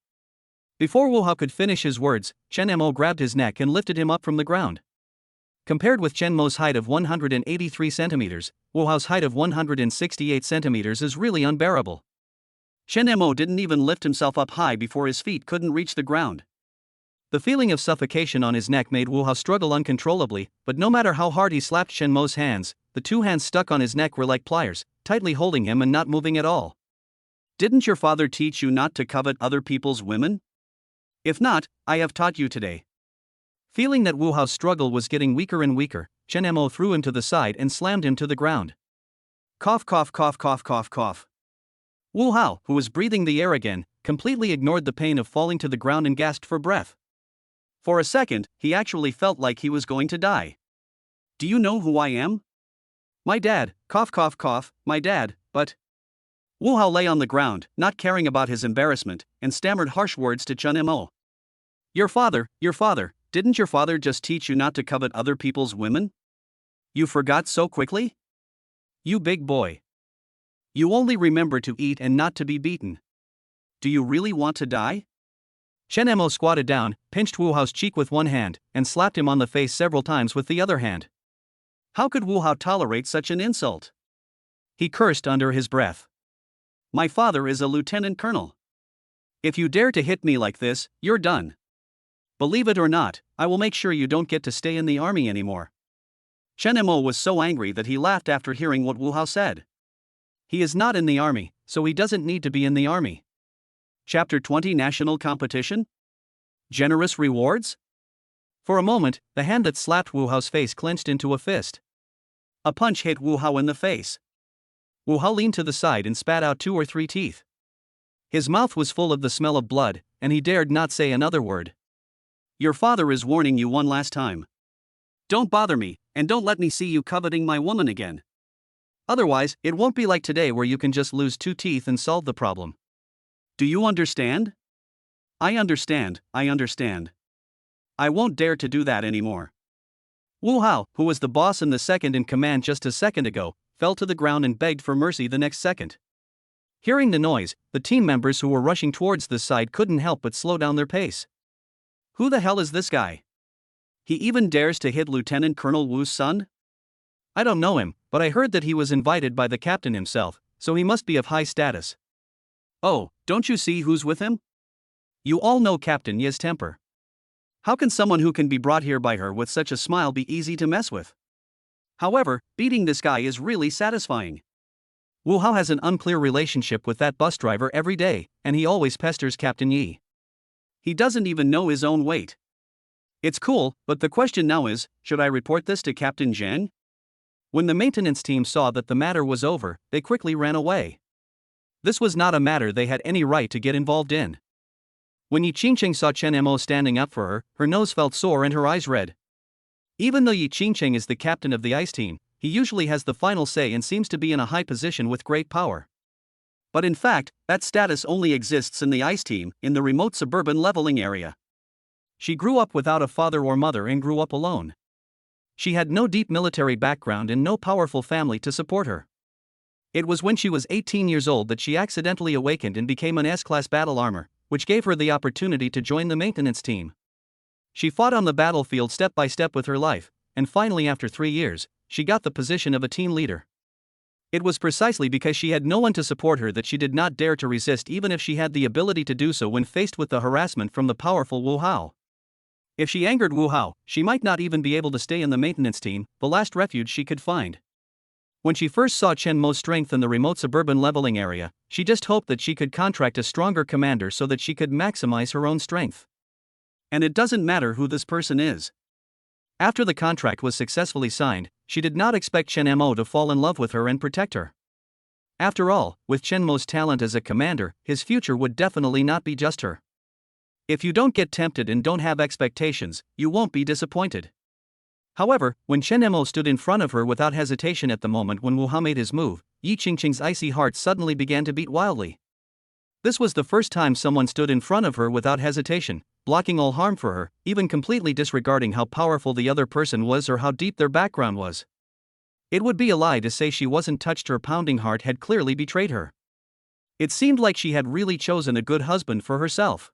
Before Wu Hao could finish his words, Chen Mo grabbed his neck and lifted him up from the ground. Compared with Chen Mo's height of 183 centimeters, Wu Hao's height of 168 centimeters is really unbearable. Chen Mo didn't even lift himself up high before his feet couldn't reach the ground. The feeling of suffocation on his neck made Wu Hao struggle uncontrollably, but no matter how hard he slapped Chen Mo's hands, the 2 hands stuck on his neck were like pliers, tightly holding him and not moving at all. Didn't your father teach you not to covet other people's women? If not, I have taught you today. Feeling that Wu Hao's struggle was getting weaker and weaker, Chen Mo threw him to the side and slammed him to the ground. Cough cough cough cough cough cough. Wu Hao, who was breathing the air again, completely ignored the pain of falling to the ground and gasped for breath. For a second, he actually felt like he was going to die. Do you know who I am? My dad, cough cough cough, my dad, but... Wu Hao lay on the ground, not caring about his embarrassment, and stammered harsh words to Chen Mo. Your father, didn't your father just teach you not to covet other people's women? You forgot so quickly? You big boy. You only remember to eat and not to be beaten. Do you really want to die? Chen Mo squatted down, pinched Wu Hao's cheek with one hand, and slapped him on the face several times with the other hand. How could Wu Hao tolerate such an insult? He cursed under his breath. My father is a lieutenant colonel. If you dare to hit me like this, you're done. Believe it or not, I will make sure you don't get to stay in the army anymore. Chen Mo was so angry that he laughed after hearing what Wu Hao said. He is not in the army, so he doesn't need to be in the army. Chapter 20 National Competition? Generous rewards? For a moment, the hand that slapped Wu Hao's face clenched into a fist. A punch hit Wu Hao in the face. Wu Hao leaned to the side and spat out 2 or 3 teeth. His mouth was full of the smell of blood, and he dared not say another word. Your father is warning you one last time. Don't bother me, and don't let me see you coveting my woman again. Otherwise, it won't be like today where you can just lose 2 teeth and solve the problem. Do you understand? I understand. I won't dare to do that anymore. Wu Hao, who was the boss and the second in command just a second ago, fell to the ground and begged for mercy the next second. Hearing the noise, the team members who were rushing towards this side couldn't help but slow down their pace. Who the hell is this guy? He even dares to hit Lieutenant Colonel Wu's son? I don't know him, but I heard that he was invited by the captain himself, so he must be of high status. Oh, don't you see who's with him? You all know Captain Ye's temper. How can someone who can be brought here by her with such a smile be easy to mess with? However, beating this guy is really satisfying. Wu Hao has an unclear relationship with that bus driver every day, and he always pesters Captain Yi. He doesn't even know his own weight. It's cool, but the question now is, should I report this to Captain Zhang? When the maintenance team saw that the matter was over, they quickly ran away. This was not a matter they had any right to get involved in. When Yi Qingqing saw Chen Mo standing up for her, her nose felt sore and her eyes red. Even though Yi Qingqing is the captain of the ice team, he usually has the final say and seems to be in a high position with great power. But in fact, that status only exists in the ice team, in the remote suburban leveling area. She grew up without a father or mother and grew up alone. She had no deep military background and no powerful family to support her. It was when she was 18 years old that she accidentally awakened and became an S-class battle armor, which gave her the opportunity to join the maintenance team. She fought on the battlefield step by step with her life, and finally after 3 years, she got the position of a team leader. It was precisely because she had no one to support her that she did not dare to resist even if she had the ability to do so when faced with the harassment from the powerful Wu Hao. If she angered Wu Hao, she might not even be able to stay in the maintenance team, the last refuge she could find. When she first saw Chen Mo's strength in the remote suburban leveling area, she just hoped that she could contract a stronger commander so that she could maximize her own strength. And it doesn't matter who this person is. After the contract was successfully signed, she did not expect Chen Mo to fall in love with her and protect her. After all, with Chen Mo's talent as a commander, his future would definitely not be just her. If you don't get tempted and don't have expectations, you won't be disappointed. However, when Chen Mo stood in front of her without hesitation at the moment when Wu Hao made his move, Yi Qingqing's icy heart suddenly began to beat wildly. This was the first time someone stood in front of her without hesitation, blocking all harm for her, even completely disregarding how powerful the other person was or how deep their background was. It would be a lie to say she wasn't touched. Her pounding heart had clearly betrayed her. It seemed like she had really chosen a good husband for herself.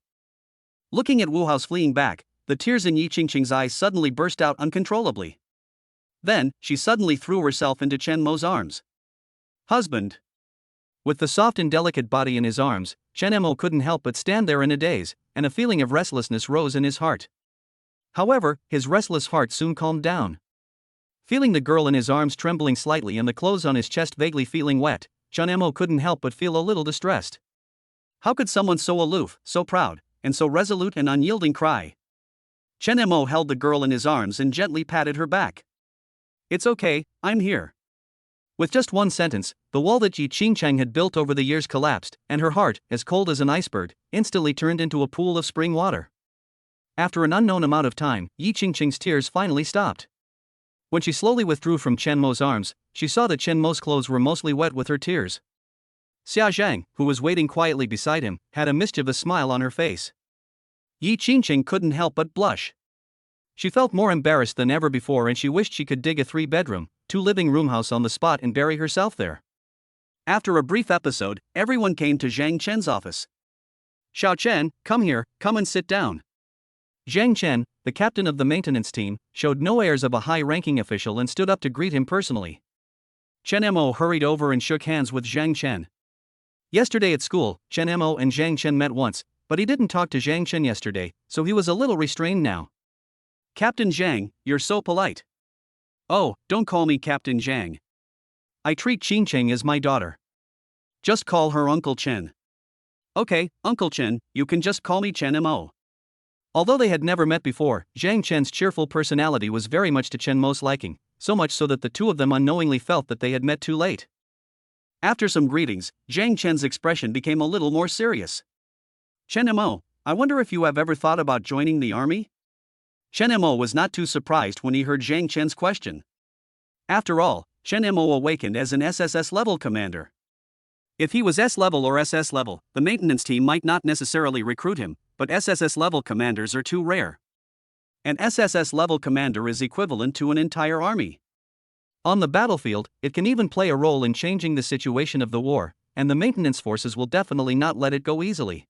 Looking at Wu Hao's fleeing back, the tears in Yi Qingqing's eyes suddenly burst out uncontrollably. Then, she suddenly threw herself into Chen Mo's arms. Husband. With the soft and delicate body in his arms, Chen Mo couldn't help but stand there in a daze, and a feeling of restlessness rose in his heart. However, his restless heart soon calmed down. Feeling the girl in his arms trembling slightly and the clothes on his chest vaguely feeling wet, Chen Mo couldn't help but feel a little distressed. How could someone so aloof, so proud, and so resolute and unyielding cry? Chen Mo held the girl in his arms and gently patted her back. It's okay, I'm here. With just one sentence, the wall that Yi Qingqing had built over the years collapsed, and her heart, as cold as an iceberg, instantly turned into a pool of spring water. After an unknown amount of time, Yi Qingqing's tears finally stopped. When she slowly withdrew from Chen Mo's arms, she saw that Chen Mo's clothes were mostly wet with her tears. Xia Zhang, who was waiting quietly beside him, had a mischievous smile on her face. Yi Qingqing couldn't help but blush. She felt more embarrassed than ever before and she wished she could dig a 3-bedroom, 2-living-room house on the spot and bury herself there. After a brief episode, everyone came to Zhang Chen's office. Xiao Chen, come here, come and sit down. Zhang Chen, the captain of the maintenance team, showed no airs of a high-ranking official and stood up to greet him personally. Chen Mo hurried over and shook hands with Zhang Chen. Yesterday at school, Chen Mo and Zhang Chen met once, but he didn't talk to Zhang Chen yesterday, so he was a little restrained now. Captain Zhang, you're so polite. Oh, don't call me Captain Zhang. I treat Qingqing as my daughter. Just call her Uncle Chen. Okay, Uncle Chen, you can just call me Chen Mo. Although they had never met before, Zhang Chen's cheerful personality was very much to Chen Mo's liking, so much so that the two of them unknowingly felt that they had met too late. After some greetings, Zhang Chen's expression became a little more serious. Chen Mo, I wonder if you have ever thought about joining the army? Chen Mo was not too surprised when he heard Zhang Chen's question. After all, Chen Mo awakened as an SSS level commander. If he was S level or SS level, the maintenance team might not necessarily recruit him, but SSS level commanders are too rare. An SSS level commander is equivalent to an entire army. On the battlefield, it can even play a role in changing the situation of the war, and the maintenance forces will definitely not let it go easily.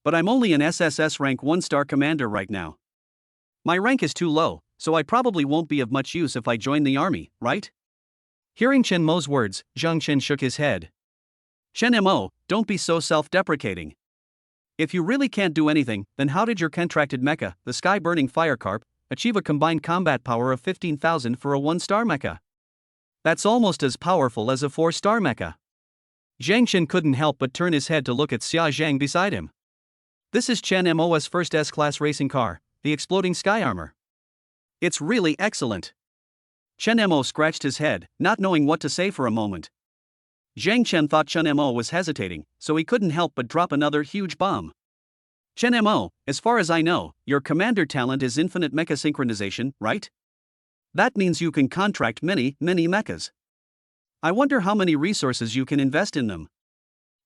But I'm only an SSS rank 1-star commander right now. My rank is too low, so I probably won't be of much use if I join the army, right? Hearing Chen Mo's words, Zhang Chen shook his head. Chen Mo, don't be so self-deprecating. If you really can't do anything, then how did your contracted mecha, the sky-burning firecarp, achieve a combined combat power of 15,000 for a 1-star mecha? That's almost as powerful as a 4-star mecha. Zhang Chen couldn't help but turn his head to look at Xia Zhang beside him. This is Chen Mo's first S-class racing car, the exploding sky armor. It's really excellent. Chen Mo scratched his head, not knowing what to say for a moment. Zhang Chen thought Chen Mo was hesitating, so he couldn't help but drop another huge bomb. Chen Mo, as far as I know, your commander talent is infinite mecha synchronization, right? That means you can contract many mechas. I wonder how many resources you can invest in them.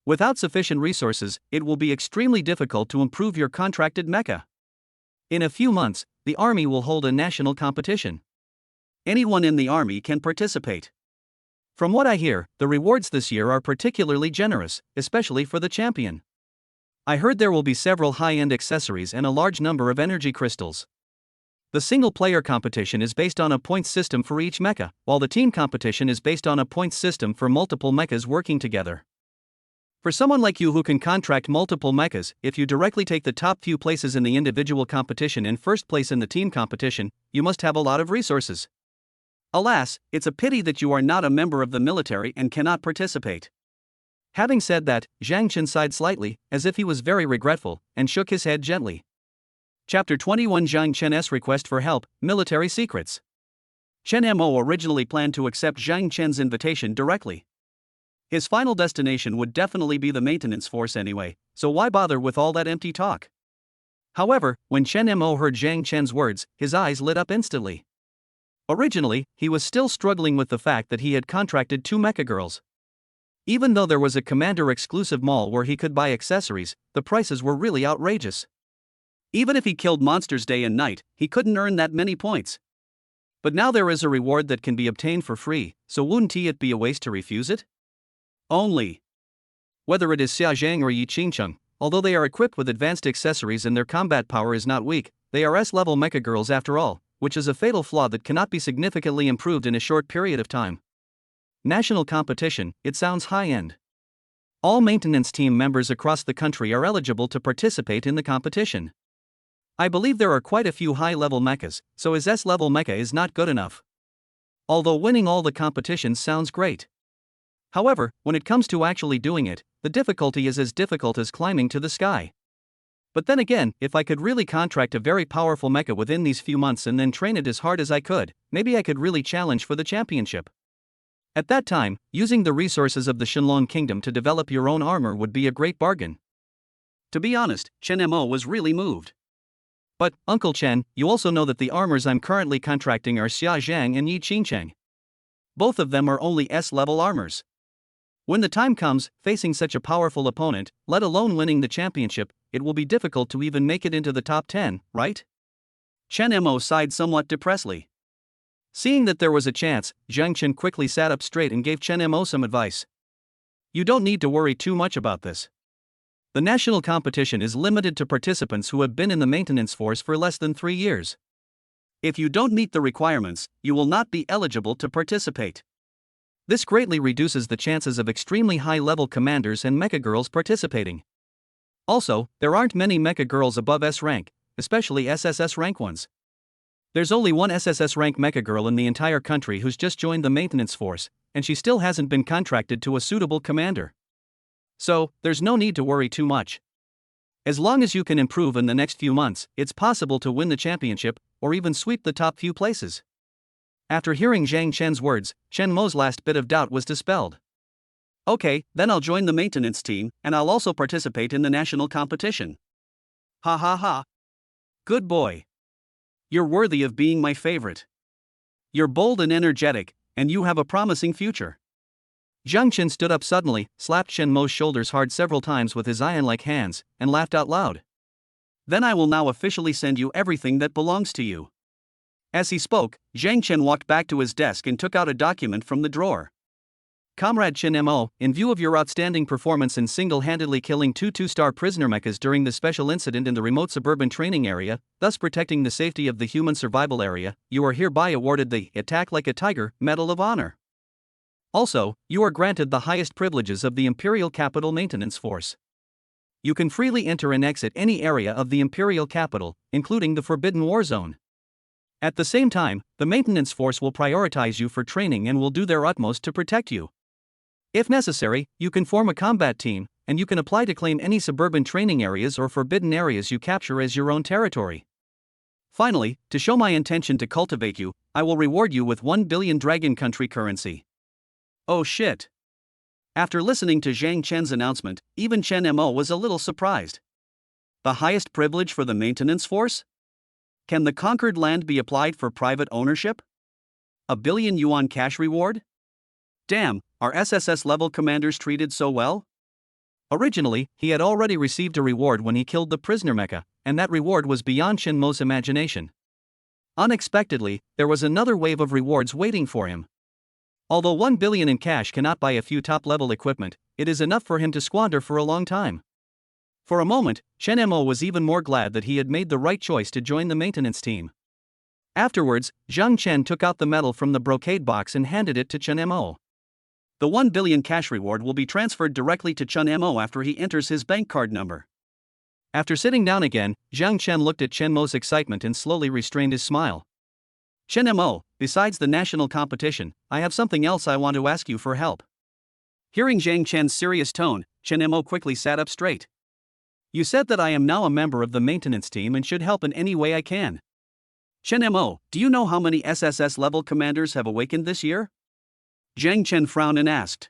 Without sufficient resources, it will be extremely difficult to improve your contracted mecha. In a few months, the army will hold a national competition. Anyone in the army can participate. From what I hear, the rewards this year are particularly generous, especially for the champion. I heard there will be several high-end accessories and a large number of energy crystals. The single-player competition is based on a points system for each mecha, while the team competition is based on a points system for multiple mechas working together. For someone like you who can contract multiple mechas, if you directly take the top few places in the individual competition and first place in the team competition, you must have a lot of resources. Alas, it's a pity that you are not a member of the military and cannot participate. Having said that, Zhang Chen sighed slightly, as if he was very regretful, and shook his head gently. Chapter 21 Zhang Chen's Request for Help, Military Secrets. Chen Mo originally planned to accept Zhang Chen's invitation directly. His final destination would definitely be the maintenance force anyway, so why bother with all that empty talk? However, when Chen Mo heard Zhang Chen's words, his eyes lit up instantly. Originally, he was still struggling with the fact that he had contracted 2 mecha girls. Even though there was a commander-exclusive mall where he could buy accessories, the prices were really outrageous. Even if he killed monsters day and night, he couldn't earn that many points. But now there is a reward that can be obtained for free, so wouldn't it be a waste to refuse it? Only. Whether it is Xia Zhang or Yi Qingcheng, although they are equipped with advanced accessories and their combat power is not weak, they are S-level mecha girls after all, which is a fatal flaw that cannot be significantly improved in a short period of time. National competition, it sounds high-end. All maintenance team members across the country are eligible to participate in the competition. I believe there are quite a few high-level mechas, so his S-level mecha is not good enough. Although winning all the competitions sounds great. However, when it comes to actually doing it, the difficulty is as difficult as climbing to the sky. But then again, if I could really contract a very powerful mecha within these few months and then train it as hard as I could, maybe I could really challenge for the championship. At that time, using the resources of the Shenlong Kingdom to develop your own armor would be a great bargain. To be honest, Chen Mo was really moved. But, Uncle Chen, you also know that the armors I'm currently contracting are Xia Zhang and Yi Qingcheng. Both of them are only S-level armors. When the time comes, facing such a powerful opponent, let alone winning the championship, it will be difficult to even make it into the top 10, right? Chen Mo sighed somewhat depressedly. Seeing that there was a chance, Zhang Chen quickly sat up straight and gave Chen Mo some advice. You don't need to worry too much about this. The national competition is limited to participants who have been in the maintenance force for less than 3 years. If you don't meet the requirements, you will not be eligible to participate. This greatly reduces the chances of extremely high-level commanders and mecha girls participating. Also, there aren't many mecha girls above S rank, especially SSS rank ones. There's only one SSS rank mecha girl in the entire country who's just joined the maintenance force, and she still hasn't been contracted to a suitable commander. So, there's no need to worry too much. As long as you can improve in the next few months, it's possible to win the championship, or even sweep the top few places. After hearing Zhang Chen's words, Chen Mo's last bit of doubt was dispelled. Okay, then I'll join the maintenance team, and I'll also participate in the national competition. Ha ha ha. Good boy. You're worthy of being my favorite. You're bold and energetic, and you have a promising future. Zhang Chen stood up suddenly, slapped Chen Mo's shoulders hard several times with his iron-like hands, and laughed out loud. Then I will now officially send you everything that belongs to you. As he spoke, Zhang Chen walked back to his desk and took out a document from the drawer. Comrade Chen Mo, in view of your outstanding performance in single-handedly killing 2 2-star prisoner mechas during the special incident in the remote suburban training area, thus protecting the safety of the human survival area, you are hereby awarded the Attack Like a Tiger Medal of Honor. Also, you are granted the highest privileges of the Imperial Capital Maintenance Force. You can freely enter and exit any area of the Imperial Capital, including the Forbidden War Zone. At the same time, the maintenance force will prioritize you for training and will do their utmost to protect you. If necessary, you can form a combat team, and you can apply to claim any suburban training areas or forbidden areas you capture as your own territory. Finally, to show my intention to cultivate you, I will reward you with 1 billion Dragon Country currency. Oh shit. After listening to Zhang Chen's announcement, even Chen Mo was a little surprised. The highest privilege for the maintenance force? Can the conquered land be applied for private ownership? A billion yuan cash reward? Damn, are SSS level commanders treated so well? Originally, he had already received a reward when he killed the prisoner Mecha, and that reward was beyond Shenmo's imagination. Unexpectedly, there was another wave of rewards waiting for him. Although 1 billion in cash cannot buy a few top-level equipment, it is enough for him to squander for a long time. For a moment, Chen Mo was even more glad that he had made the right choice to join the maintenance team. Afterwards, Zhang Chen took out the medal from the brocade box and handed it to Chen Mo. The 1 billion cash reward will be transferred directly to Chen Mo after he enters his bank card number. After sitting down again, Zhang Chen looked at Chen Mo's excitement and slowly restrained his smile. Chen Mo, besides the national competition, I have something else I want to ask you for help. Hearing Zhang Chen's serious tone, Chen Mo quickly sat up straight. You said that I am now a member of the maintenance team and should help in any way I can. Chen Mo, do you know how many SSS level commanders have awakened this year? Zhang Chen frowned and asked.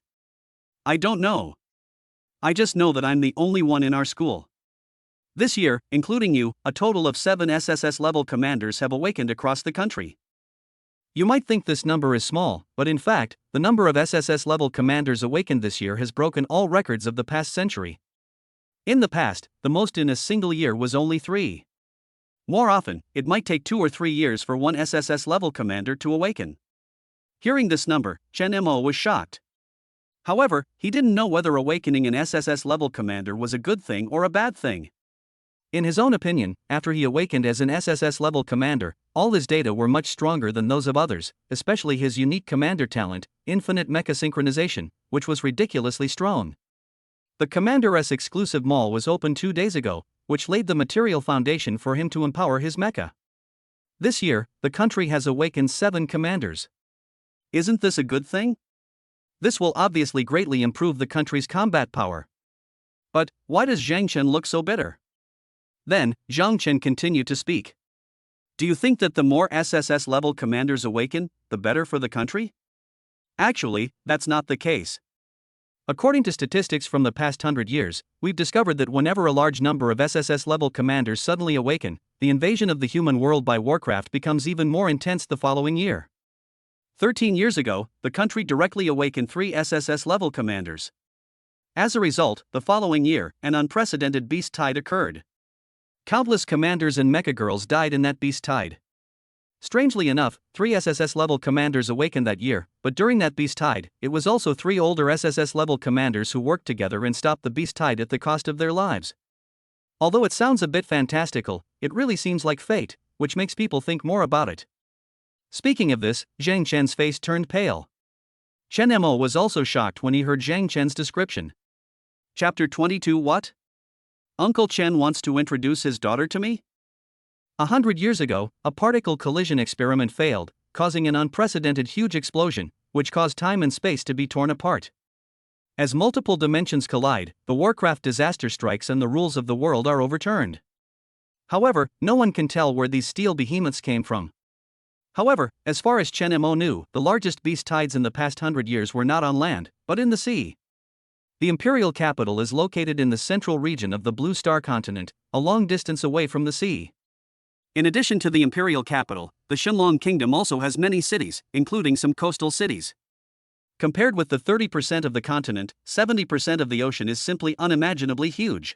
I don't know. I just know that I'm the only one in our school. This year, including you, a total of 7 SSS level commanders have awakened across the country. You might think this number is small, but in fact, the number of SSS level commanders awakened this year has broken all records of the past century. In the past, the most in a single year was only 3. More often, it might take 2 or 3 years for one SSS level commander to awaken. Hearing this number, Chen Mo was shocked. However, he didn't know whether awakening an SSS level commander was a good thing or a bad thing. In his own opinion, after he awakened as an SSS level commander, all his data were much stronger than those of others, especially his unique commander talent, infinite mecha synchronization, which was ridiculously strong. The Commander-S exclusive mall was opened 2 days ago, which laid the material foundation for him to empower his mecha. This year, the country has awakened 7 commanders. Isn't this a good thing? This will obviously greatly improve the country's combat power. But why does Zhang Chen look so bitter? Then, Zhang Chen continued to speak. Do you think that the more SSS level commanders awaken, the better for the country? Actually, that's not the case. According to statistics from the past 100 years, we've discovered that whenever a large number of SSS level commanders suddenly awaken, the invasion of the human world by Warcraft becomes even more intense the following year. 13 years ago, the country directly awakened 3 SSS level commanders. As a result, the following year, an unprecedented beast tide occurred. Countless commanders and mecha girls died in that beast tide. Strangely enough, 3 SSS level commanders awakened that year, but during that beast tide, it was also 3 older SSS level commanders who worked together and stopped the beast tide at the cost of their lives. Although it sounds a bit fantastical, it really seems like fate, which makes people think more about it. Speaking of this, Zhang Chen's face turned pale. Chen Mo was also shocked when he heard Zhang Chen's description. Chapter 22. What? Uncle Chen wants to introduce his daughter to me? 100 years ago, a particle collision experiment failed, causing an unprecedented huge explosion, which caused time and space to be torn apart. As multiple dimensions collide, the Warcraft disaster strikes and the rules of the world are overturned. However, no one can tell where these steel behemoths came from. However, as far as Chen Mo knew, the largest beast tides in the past 100 years were not on land, but in the sea. The imperial capital is located in the central region of the Blue Star continent, a long distance away from the sea. In addition to the imperial capital, the Shenlong Kingdom also has many cities, including some coastal cities. Compared with the 30% of the continent, 70% of the ocean is simply unimaginably huge.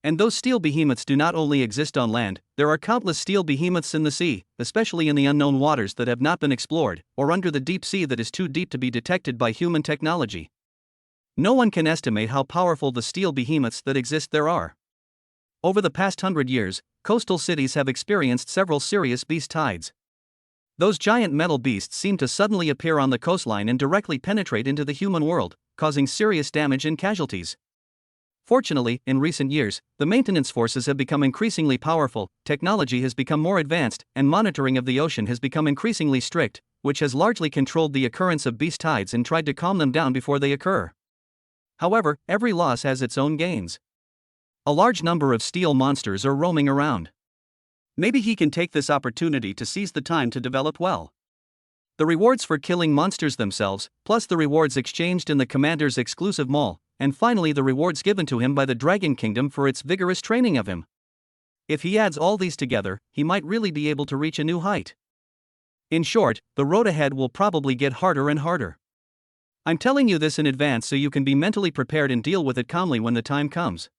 And those steel behemoths do not only exist on land, there are countless steel behemoths in the sea, especially in the unknown waters that have not been explored, or under the deep sea that is too deep to be detected by human technology. No one can estimate how powerful the steel behemoths that exist there are. Over the past 100 years, coastal cities have experienced several serious beast tides. Those giant metal beasts seem to suddenly appear on the coastline and directly penetrate into the human world, causing serious damage and casualties. Fortunately, in recent years, the maintenance forces have become increasingly powerful, technology has become more advanced, and monitoring of the ocean has become increasingly strict, which has largely controlled the occurrence of beast tides and tried to calm them down before they occur. However, every loss has its own gains. A large number of steel monsters are roaming around. Maybe he can take this opportunity to seize the time to develop well. The rewards for killing monsters themselves, plus the rewards exchanged in the commander's exclusive mall, and finally the rewards given to him by the Dragon Kingdom for its vigorous training of him. If he adds all these together, he might really be able to reach a new height. In short, the road ahead will probably get harder and harder. I'm telling you this in advance so you can be mentally prepared and deal with it calmly when the time comes.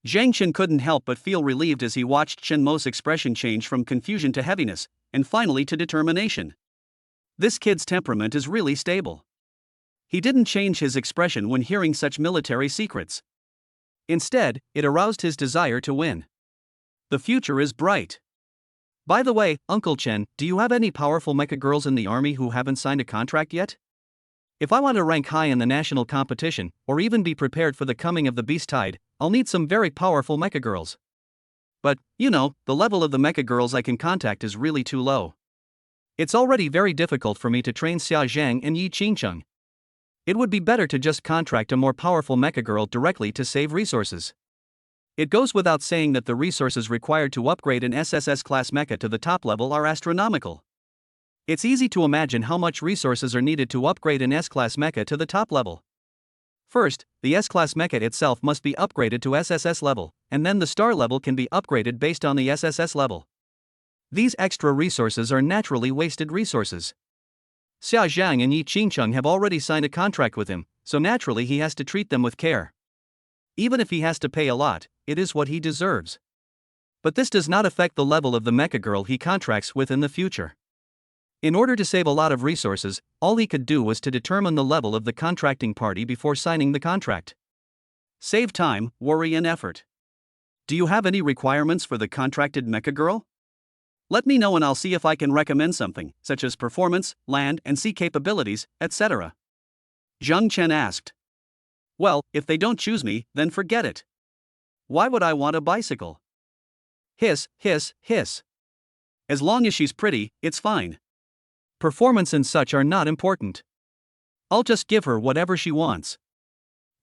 Zhang Chen couldn't help but feel relieved as he watched Chen Mo's expression change from confusion to heaviness, and finally to determination. This kid's temperament is really stable. He didn't change his expression when hearing such military secrets. Instead, it aroused his desire to win. The future is bright. By the way, Uncle Chen, do you have any powerful mecha girls in the army who haven't signed a contract yet? If I want to rank high in the national competition, or even be prepared for the coming of the beast tide, I'll need some very powerful mecha girls. But, the level of the mecha girls I can contact is really too low. It's already very difficult for me to train Xia Zhang and Yi Qingcheng. It would be better to just contract a more powerful mecha girl directly to save resources. It goes without saying that the resources required to upgrade an SSS-class mecha to the top level are astronomical. It's easy to imagine how much resources are needed to upgrade an S-class mecha to the top level. First, the S-class mecha itself must be upgraded to SSS level, and then the star level can be upgraded based on the SSS level. These extra resources are naturally wasted resources. Xia Zhang and Yi Qingcheng have already signed a contract with him, so naturally he has to treat them with care. Even if he has to pay a lot, it is what he deserves. But this does not affect the level of the mecha girl he contracts with in the future. In order to save a lot of resources, all he could do was to determine the level of the contracting party before signing the contract. Save time, worry and effort. Do you have any requirements for the contracted mecha girl? Let me know and I'll see if I can recommend something, such as performance, land and sea capabilities, etc. Zhang Chen asked. Well, if they don't choose me, then forget it. Why would I want a bicycle? Hiss, hiss, hiss. As long as she's pretty, it's fine. Performance and such are not important. I'll just give her whatever she wants.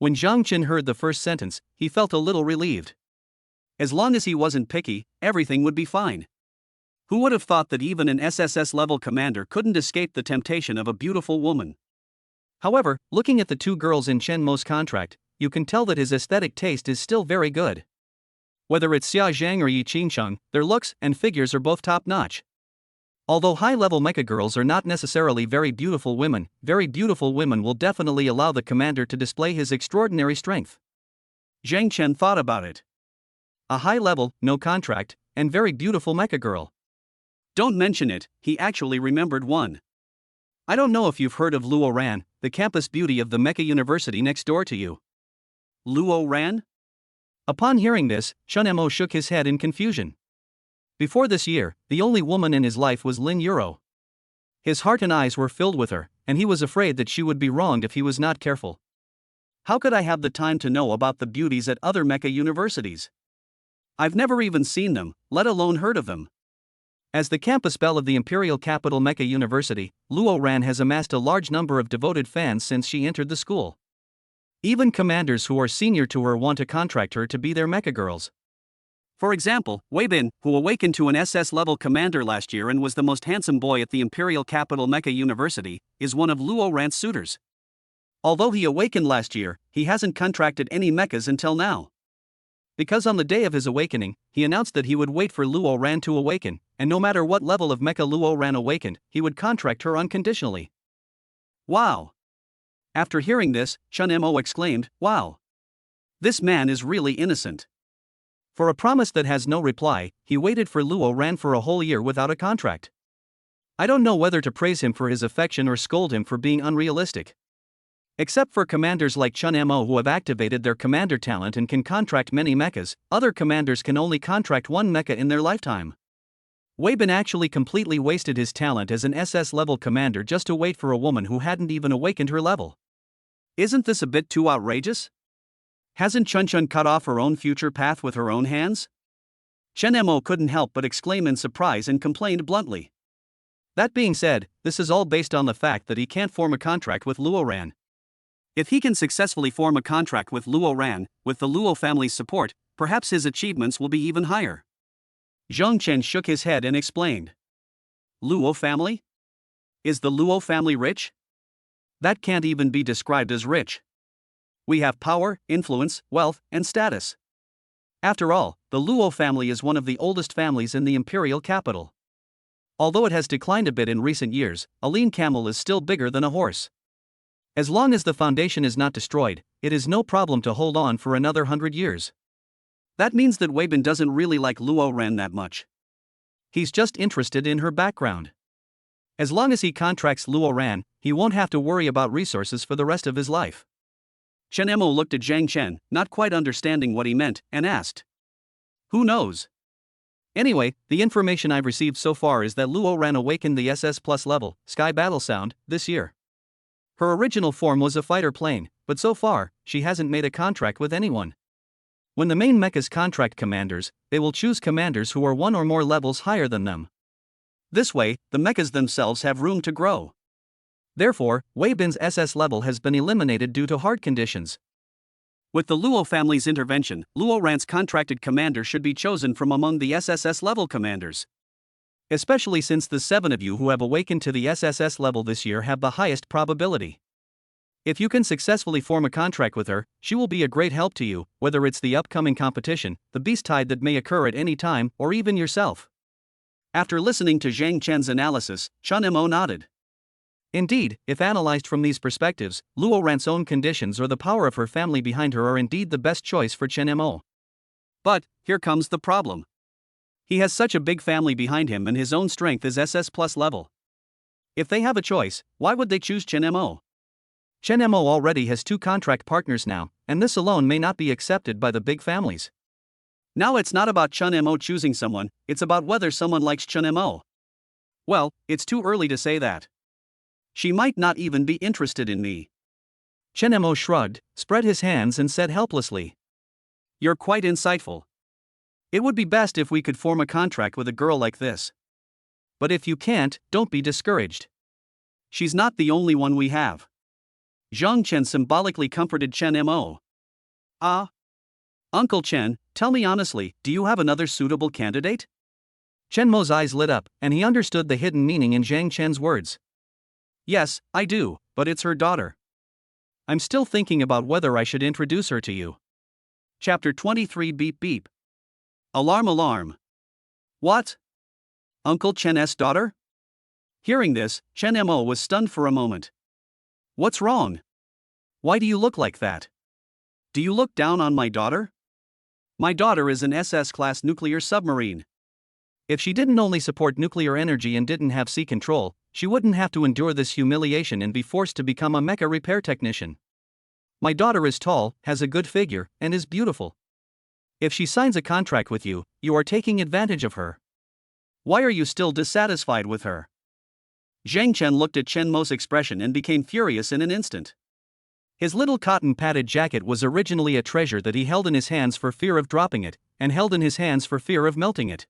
When Zhang Chen heard the first sentence, he felt a little relieved. As long as he wasn't picky, everything would be fine. Who would have thought that even an SSS-level commander couldn't escape the temptation of a beautiful woman? However, looking at the two girls in Chen Mo's contract, you can tell that his aesthetic taste is still very good. Whether it's Xia Zhang or Yi Qingcheng, their looks and figures are both top-notch. Although high-level mecha girls are not necessarily very beautiful women will definitely allow the commander to display his extraordinary strength. Zhang Chen thought about it. A high-level, no contract, and very beautiful mecha girl. Don't mention it, he actually remembered one. I don't know if you've heard of Luo Ran, the campus beauty of the Mecha University next door to you. Luo Ran? Upon hearing this, Chen Mo shook his head in confusion. Before this year, the only woman in his life was Lin Yuru. His heart and eyes were filled with her, and he was afraid that she would be wronged if he was not careful. How could I have the time to know about the beauties at other Mecha universities? I've never even seen them, let alone heard of them. As the campus belle of the imperial capital Mecha University, Luo Ran has amassed a large number of devoted fans since she entered the school. Even commanders who are senior to her want to contract her to be their mecha girls. For example, Wei Bin, who awakened to an SS-level commander last year and was the most handsome boy at the imperial capital Mecha University, is one of Luo Ran's suitors. Although he awakened last year, he hasn't contracted any mechas until now. Because on the day of his awakening, he announced that he would wait for Luo Ran to awaken, and no matter what level of mecha Luo Ran awakened, he would contract her unconditionally. Wow! After hearing this, Chen Mo exclaimed, wow! This man is really innocent. For a promise that has no reply, he waited for Luo Ran for a whole year without a contract. I don't know whether to praise him for his affection or scold him for being unrealistic. Except for commanders like Chen Mo who have activated their commander talent and can contract many mechas, other commanders can only contract one mecha in their lifetime. Wei Bin actually completely wasted his talent as an SS-level commander just to wait for a woman who hadn't even awakened her level. Isn't this a bit too outrageous? Hasn't Chun Chun cut off her own future path with her own hands? Chen Mo couldn't help but exclaim in surprise and complained bluntly. That being said, this is all based on the fact that he can't form a contract with Luo Ran. If he can successfully form a contract with Luo Ran, with the Luo family's support, perhaps his achievements will be even higher. Zhang Chen shook his head and explained. Luo family? Is the Luo family rich? That can't even be described as rich. We have power, influence, wealth, and status. After all, the Luo family is one of the oldest families in the imperial capital. Although it has declined a bit in recent years, a lean camel is still bigger than a horse. As long as the foundation is not destroyed, it is no problem to hold on for another 100 years. That means that Weibin doesn't really like Luo Ran that much. He's just interested in her background. As long as he contracts Luo Ran, he won't have to worry about resources for the rest of his life. Chen Mo looked at Zhang Chen, not quite understanding what he meant, and asked, "Who knows? Anyway, the information I've received so far is that Luo Ran awakened the SS+ level, Sky Battle Sound, this year. Her original form was a fighter plane, but so far, she hasn't made a contract with anyone. When the main mechas contract commanders, they will choose commanders who are one or more levels higher than them. This way, the mechas themselves have room to grow. Therefore, Weibin's SS level has been eliminated due to hard conditions. With the Luo family's intervention, Luo Ran's contracted commander should be chosen from among the SSS level commanders. Especially since the 7 of you who have awakened to the SSS level this year have the highest probability. If you can successfully form a contract with her, she will be a great help to you, whether it's the upcoming competition, the beast tide that may occur at any time, or even yourself." After listening to Zhang Chen's analysis, Chen Mo nodded. Indeed, if analyzed from these perspectives, Luo Ran's own conditions or the power of her family behind her are indeed the best choice for Chen Mo. But, here comes the problem. He has such a big family behind him and his own strength is SS+ level. If they have a choice, why would they choose Chen Mo? Chen Mo already has 2 contract partners now, and this alone may not be accepted by the big families. Now it's not about Chen Mo choosing someone, it's about whether someone likes Chen Mo. Well, it's too early to say that. She might not even be interested in me. Chen Mo shrugged, spread his hands and said helplessly, "You're quite insightful. It would be best if we could form a contract with a girl like this. But if you can't, don't be discouraged. She's not the only one we have." Zhang Chen symbolically comforted Chen Mo. "Ah. Uncle Chen, tell me honestly, do you have another suitable candidate?" Chen Mo's eyes lit up, and he understood the hidden meaning in Zhang Chen's words. "Yes, I do, but it's her daughter. I'm still thinking about whether I should introduce her to you." Chapter 23 Beep Beep. Alarm Alarm. What? Uncle Chen's daughter? Hearing this, Chen Mo was stunned for a moment. What's wrong? Why do you look like that? Do you look down on my daughter? My daughter is an SS-class nuclear submarine. If she didn't only support nuclear energy and didn't have sea control, she wouldn't have to endure this humiliation and be forced to become a mecha repair technician. My daughter is tall, has a good figure, and is beautiful. If she signs a contract with you, you are taking advantage of her. Why are you still dissatisfied with her? Zhang Chen looked at Chen Mo's expression and became furious in an instant. His little cotton-padded jacket was originally a treasure that he held in his hands for fear of dropping it, and held in his hands for fear of melting it.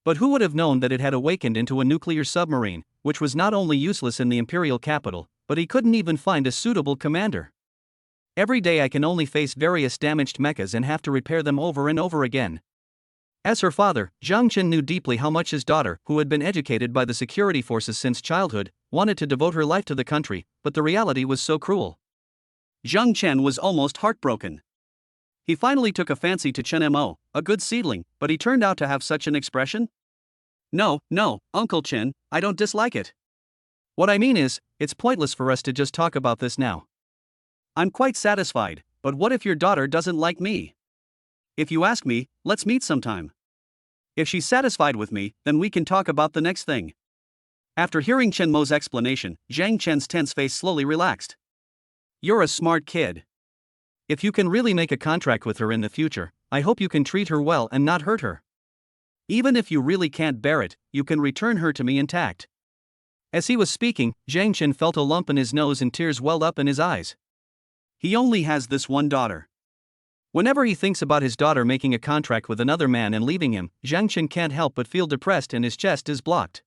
But who would have known that it had awakened into a nuclear submarine, which was not only useless in the imperial capital, but he couldn't even find a suitable commander. Every day I can only face various damaged mechas and have to repair them over and over again. As her father, Zhang Chen knew deeply how much his daughter, who had been educated by the security forces since childhood, wanted to devote her life to the country, but the reality was so cruel. Zhang Chen was almost heartbroken. He finally took a fancy to Chen Mo, a good seedling, but he turned out to have such an expression? No, Uncle Chen, I don't dislike it. What I mean is, it's pointless for us to just talk about this now. I'm quite satisfied, but what if your daughter doesn't like me? If you ask me, let's meet sometime. If she's satisfied with me, then we can talk about the next thing." After hearing Chen Mo's explanation, Zhang Chen's tense face slowly relaxed. "You're a smart kid. If you can really make a contract with her in the future, I hope you can treat her well and not hurt her. Even if you really can't bear it, you can return her to me intact." As he was speaking, Zhang Chen felt a lump in his nose and tears welled up in his eyes. He only has this one daughter. Whenever he thinks about his daughter making a contract with another man and leaving him, Zhang Chen can't help but feel depressed and his chest is blocked.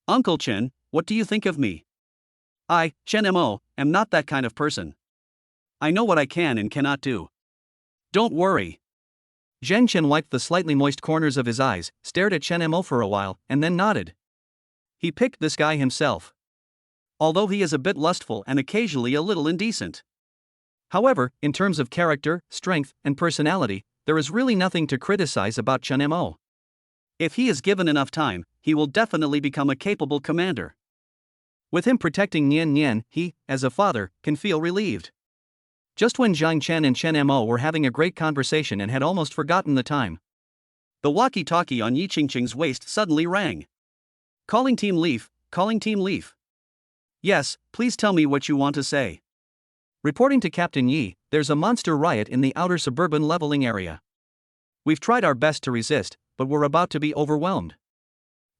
"Uncle Chen, what do you think of me? I, Chen Mo, am not that kind of person. I know what I can and cannot do. Don't worry." Zhang Chen wiped the slightly moist corners of his eyes, stared at Chen Mo for a while, and then nodded. He picked this guy himself. Although he is a bit lustful and occasionally a little indecent. However, in terms of character, strength, and personality, there is really nothing to criticize about Chen Mo. If he is given enough time, he will definitely become a capable commander. With him protecting Nian Nian, he, as a father, can feel relieved. Just when Zhang Chen and Chen Mo were having a great conversation and had almost forgotten the time, the walkie-talkie on Yi Qingqing's waist suddenly rang. Calling Team Leaf, calling Team Leaf. Yes, please tell me what you want to say. Reporting to Captain Yi, there's a monster riot in the outer suburban leveling area. We've tried our best to resist, but we're about to be overwhelmed.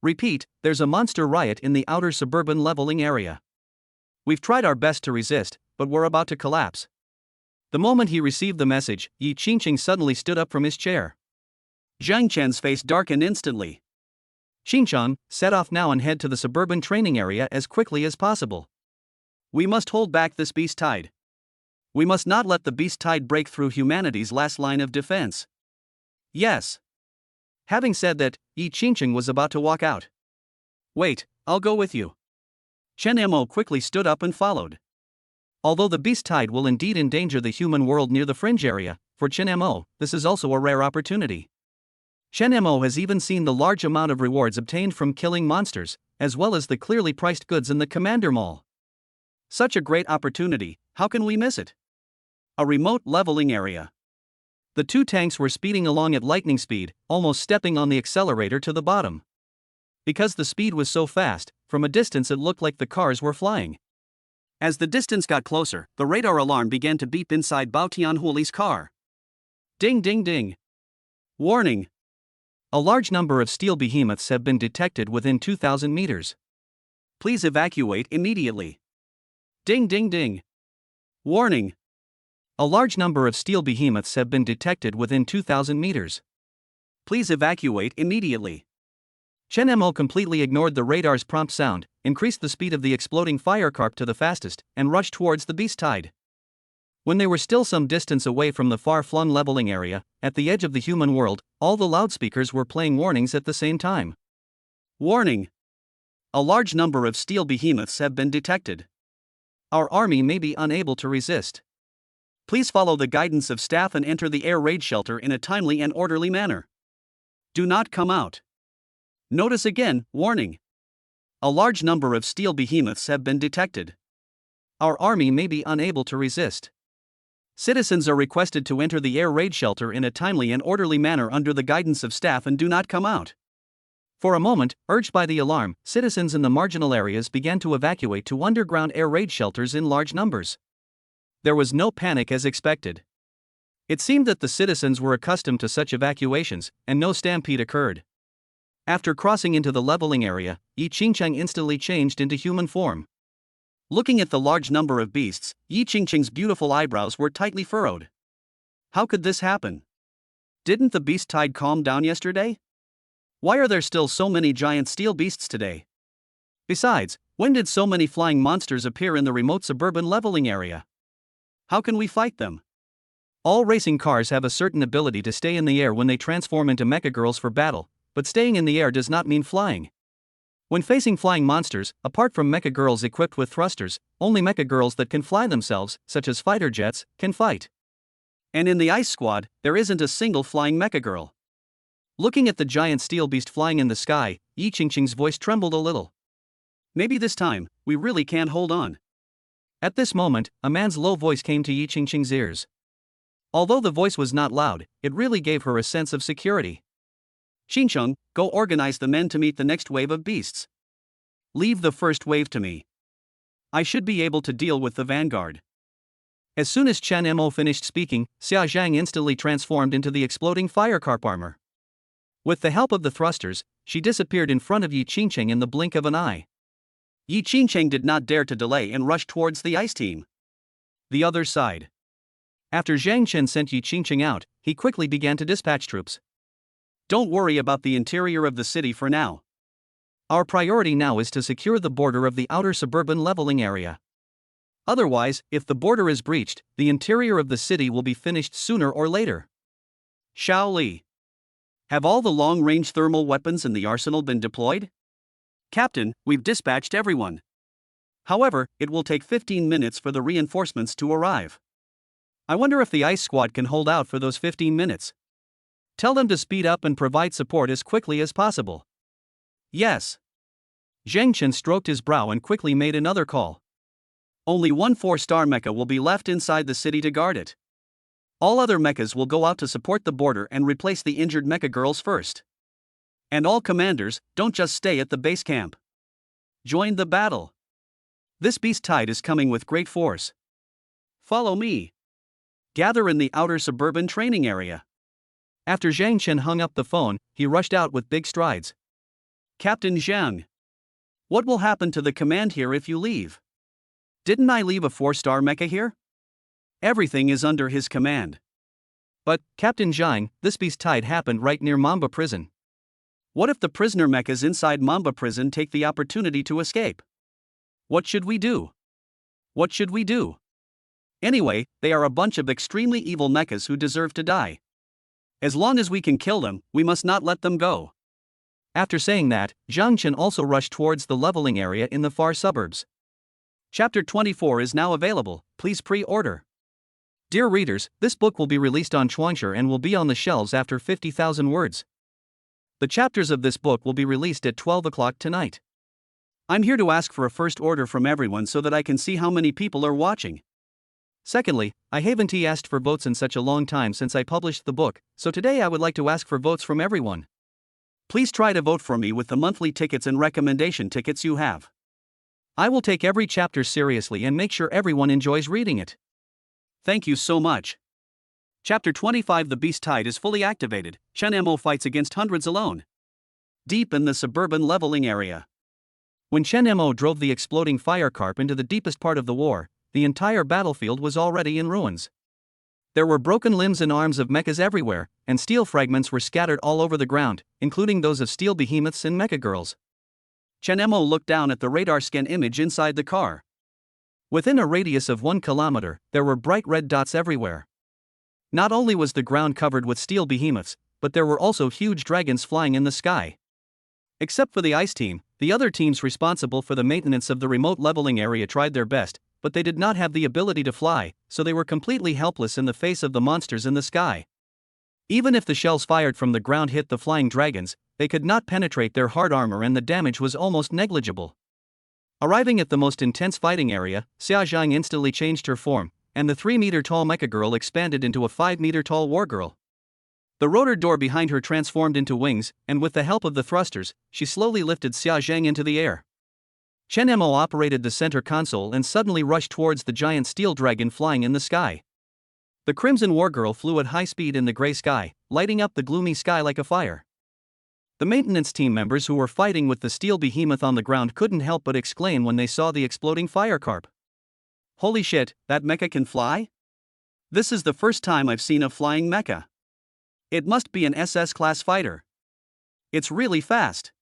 Repeat, there's a monster riot in the outer suburban leveling area. We've tried our best to resist, but we're about to collapse. The moment he received the message, Yi Qingqing suddenly stood up from his chair. Zhang Chen's face darkened instantly. Xinchang, set off now and head to the suburban training area as quickly as possible. We must hold back this beast tide. We must not let the beast tide break through humanity's last line of defense. Yes. Having said that, Yi Qingqing was about to walk out. Wait, I'll go with you. Chen Mo quickly stood up and followed. Although the beast tide will indeed endanger the human world near the fringe area, for Chen Mo, this is also a rare opportunity. Chen Mo has even seen the large amount of rewards obtained from killing monsters, as well as the clearly priced goods in the Commander Mall. Such a great opportunity, how can we miss it? A remote leveling area. The two tanks were speeding along at lightning speed, almost stepping on the accelerator to the bottom. Because the speed was so fast, from a distance it looked like the cars were flying. As the distance got closer, the radar alarm began to beep inside Bao Tianhuli's car. Ding ding ding. Warning. A large number of steel behemoths have been detected within 2,000 meters. Please evacuate immediately. Ding ding ding. Warning. A large number of steel behemoths have been detected within 2,000 meters. Please evacuate immediately. Chen Mo completely ignored the radar's prompt sound, increased the speed of the exploding firecarp to the fastest, and rushed towards the beast tide. When they were still some distance away from the far-flung leveling area, at the edge of the human world, all the loudspeakers were playing warnings at the same time. Warning! A large number of steel behemoths have been detected. Our army may be unable to resist. Please follow the guidance of staff and enter the air raid shelter in a timely and orderly manner. Do not come out. Notice again, warning. A large number of steel behemoths have been detected. Our army may be unable to resist. Citizens are requested to enter the air raid shelter in a timely and orderly manner under the guidance of staff and do not come out. For a moment, urged by the alarm, citizens in the marginal areas began to evacuate to underground air raid shelters in large numbers. There was no panic as expected. It seemed that the citizens were accustomed to such evacuations, and no stampede occurred. After crossing into the leveling area, Yi Qingqing instantly changed into human form. Looking at the large number of beasts, Yi Qingqing's beautiful eyebrows were tightly furrowed. How could this happen? Didn't the beast tide calm down yesterday? Why are there still so many giant steel beasts today? Besides, when did so many flying monsters appear in the remote suburban leveling area? How can we fight them? All racing cars have a certain ability to stay in the air when they transform into mecha girls for battle, but staying in the air does not mean flying. When facing flying monsters, apart from mecha girls equipped with thrusters, only mecha girls that can fly themselves, such as fighter jets, can fight. And in the ice squad, there isn't a single flying mecha girl. Looking at the giant steel beast flying in the sky, Yi Qingqing's voice trembled a little. Maybe this time, we really can't hold on. At this moment, a man's low voice came to Yi Qingqing's ears. Although the voice was not loud, it really gave her a sense of security. Xincheng, go organize the men to meet the next wave of beasts. Leave the first wave to me. I should be able to deal with the vanguard. As soon as Chen Mo finished speaking, Xia Zhang instantly transformed into the exploding firecarp armor. With the help of the thrusters, she disappeared in front of Yi Qingqing in the blink of an eye. Yi Qingqing did not dare to delay and rushed towards the ice team. The other side. After Zhang Chen sent Yi Qingqing out, he quickly began to dispatch troops. Don't worry about the interior of the city for now. Our priority now is to secure the border of the outer suburban leveling area. Otherwise, if the border is breached, the interior of the city will be finished sooner or later. Xiao Li. Have all the long-range thermal weapons in the arsenal been deployed? Captain, we've dispatched everyone. However, it will take 15 minutes for the reinforcements to arrive. I wonder if the ice squad can hold out for those 15 minutes. Tell them to speed up and provide support as quickly as possible. Yes. Zhang Chen stroked his brow and quickly made another call. Only one 4-star mecha will be left inside the city to guard it. All other mechas will go out to support the border and replace the injured mecha girls first. And all commanders, don't just stay at the base camp. Join the battle. This beast tide is coming with great force. Follow me. Gather in the outer suburban training area. After Zhang Chen hung up the phone, he rushed out with big strides. Captain Zhang. What will happen to the command here if you leave? Didn't I leave a 4-star mecha here? Everything is under his command. But, Captain Zhang, this beast tide happened right near Mamba prison. What if the prisoner mechas inside Mamba prison take the opportunity to escape? What should we do? What should we do? Anyway, they are a bunch of extremely evil mechas who deserve to die. As long as we can kill them, we must not let them go. After saying that, Zhang Chen also rushed towards the leveling area in the far suburbs. Chapter 24 is now available, please pre-order. Dear readers, this book will be released on Chuangshi and will be on the shelves after 50,000 words. The chapters of this book will be released at 12 o'clock tonight. I'm here to ask for a first order from everyone so that I can see how many people are watching. Secondly, I haven't asked for votes in such a long time since I published the book, so today I would like to ask for votes from everyone. Please try to vote for me with the monthly tickets and recommendation tickets you have. I will take every chapter seriously and make sure everyone enjoys reading it. Thank you so much. Chapter 25 The Beast Tide is fully activated. Chen Mo fights against hundreds alone. Deep in the suburban leveling area. When Chen Mo drove the exploding firecarp into the deepest part of the war, the entire battlefield was already in ruins. There were broken limbs and arms of mechas everywhere, and steel fragments were scattered all over the ground, including those of steel behemoths and mecha girls. Chen Mo looked down at the radar scan image inside the car. Within a radius of 1 kilometer, there were bright red dots everywhere. Not only was the ground covered with steel behemoths, but there were also huge dragons flying in the sky. Except for the ice team, the other teams responsible for the maintenance of the remote leveling area tried their best, but they did not have the ability to fly, so they were completely helpless in the face of the monsters in the sky. Even if the shells fired from the ground hit the flying dragons, they could not penetrate their hard armor and the damage was almost negligible. Arriving at the most intense fighting area, Xia Zhang instantly changed her form, and the 3-meter-tall mecha girl expanded into a 5-meter-tall war girl. The rotor door behind her transformed into wings, and with the help of the thrusters, she slowly lifted Xia Zhang into the air. Chen Mo operated the center console and suddenly rushed towards the giant steel dragon flying in the sky. The Crimson War Girl flew at high speed in the gray sky, lighting up the gloomy sky like a fire. The maintenance team members who were fighting with the steel behemoth on the ground couldn't help but exclaim when they saw the exploding firecarp. Holy shit, that mecha can fly? This is the first time I've seen a flying mecha. It must be an SS-class fighter. It's really fast.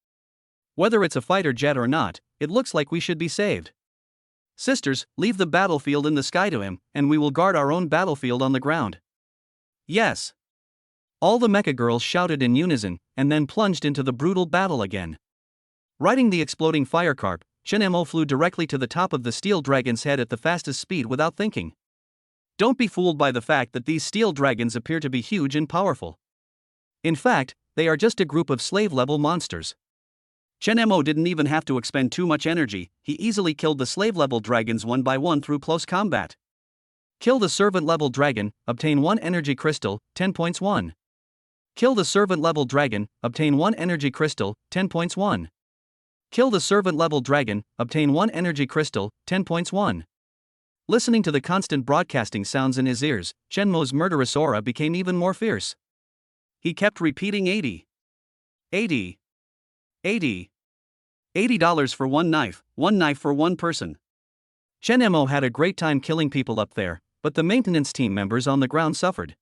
Whether it's a fighter jet or not, it looks like we should be saved. Sisters, leave the battlefield in the sky to him, and we will guard our own battlefield on the ground. Yes. All the mecha girls shouted in unison, and then plunged into the brutal battle again. Riding the exploding firecarp, Chen Mo flew directly to the top of the steel dragon's head at the fastest speed without thinking. Don't be fooled by the fact that these steel dragons appear to be huge and powerful. In fact, they are just a group of slave-level monsters. Chen Mo didn't even have to expend too much energy, he easily killed the slave-level dragons one by one through close combat. Kill the servant-level dragon, obtain 1 energy crystal, 10 points 1. Kill the servant-level dragon, obtain 1 energy crystal, 10 points 1. Kill the servant-level dragon, obtain 1 energy crystal, 10 points 1. Listening to the constant broadcasting sounds in his ears, Chen Mo's murderous aura became even more fierce. He kept repeating 80. 80. 80. $80 for one knife for one person. Chen Mo had a great time killing people up there, but the maintenance team members on the ground suffered.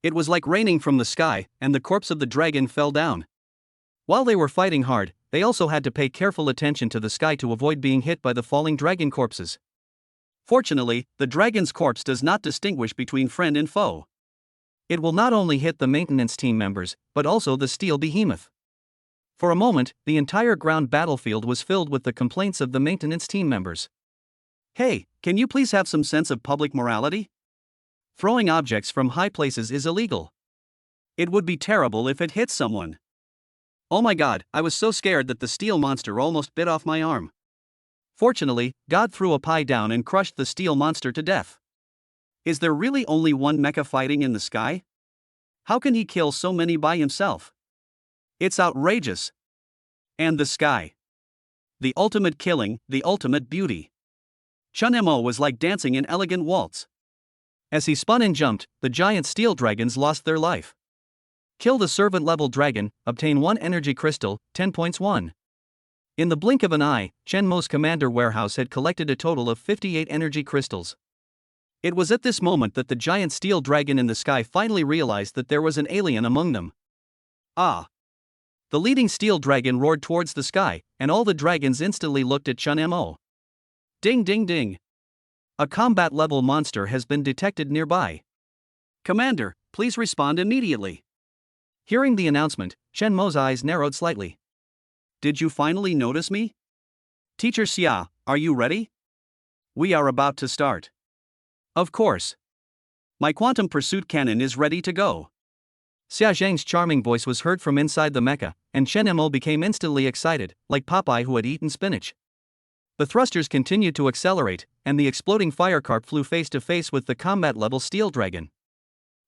It was like raining from the sky, and the corpse of the dragon fell down. While they were fighting hard, they also had to pay careful attention to the sky to avoid being hit by the falling dragon corpses. Fortunately, the dragon's corpse does not distinguish between friend and foe. It will not only hit the maintenance team members, but also the steel behemoth. For a moment, the entire ground battlefield was filled with the complaints of the maintenance team members. Hey, can you please have some sense of public morality? Throwing objects from high places is illegal. It would be terrible if it hit someone. Oh my god, I was so scared that the steel monster almost bit off my arm. Fortunately, God threw a pie down and crushed the steel monster to death. Is there really only one mecha fighting in the sky? How can he kill so many by himself? It's outrageous. And the sky. The ultimate killing, the ultimate beauty. Chun-mo was like dancing an elegant waltz. As he spun and jumped, the giant steel dragons lost their life. Kill the servant-level dragon, obtain 1 energy crystal, 10 points won. In the blink of an eye, Shenmo's commander warehouse had collected a total of 58 energy crystals. It was at this moment that the giant steel dragon in the sky finally realized that there was an alien among them. Ah! The leading steel dragon roared towards the sky, and all the dragons instantly looked at Chun-mo. Ding ding ding! A combat-level monster has been detected nearby. Commander, please respond immediately. Hearing the announcement, Shenmo's eyes narrowed slightly. Did you finally notice me? Teacher Xia, are you ready? We are about to start. Of course. My quantum pursuit cannon is ready to go. Xia Zhang's charming voice was heard from inside the mecha, and Shen-mo became instantly excited, like Popeye who had eaten spinach. The thrusters continued to accelerate, and the exploding firecarp flew face to face with the combat-level steel dragon.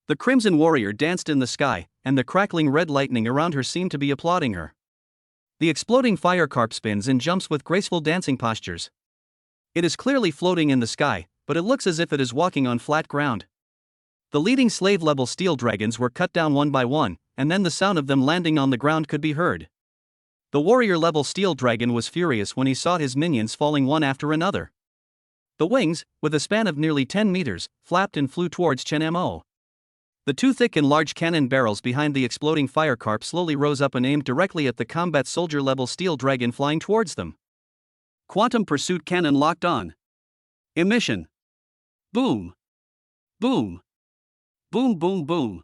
The Crimson Warrior danced in the sky, and the crackling red lightning around her seemed to be applauding her. The exploding firecarp spins and jumps with graceful dancing postures. It is clearly floating in the sky, but it looks as if it is walking on flat ground. The leading slave-level steel dragons were cut down one by one, and then the sound of them landing on the ground could be heard. The warrior-level steel dragon was furious when he saw his minions falling one after another. The wings, with a span of nearly 10 meters, flapped and flew towards Shen-mo. The 2 thick and large cannon barrels behind the exploding firecarp slowly rose up and aimed directly at the combat soldier-level steel dragon flying towards them. Quantum pursuit cannon locked on. Emission. Boom. Boom. Boom boom boom.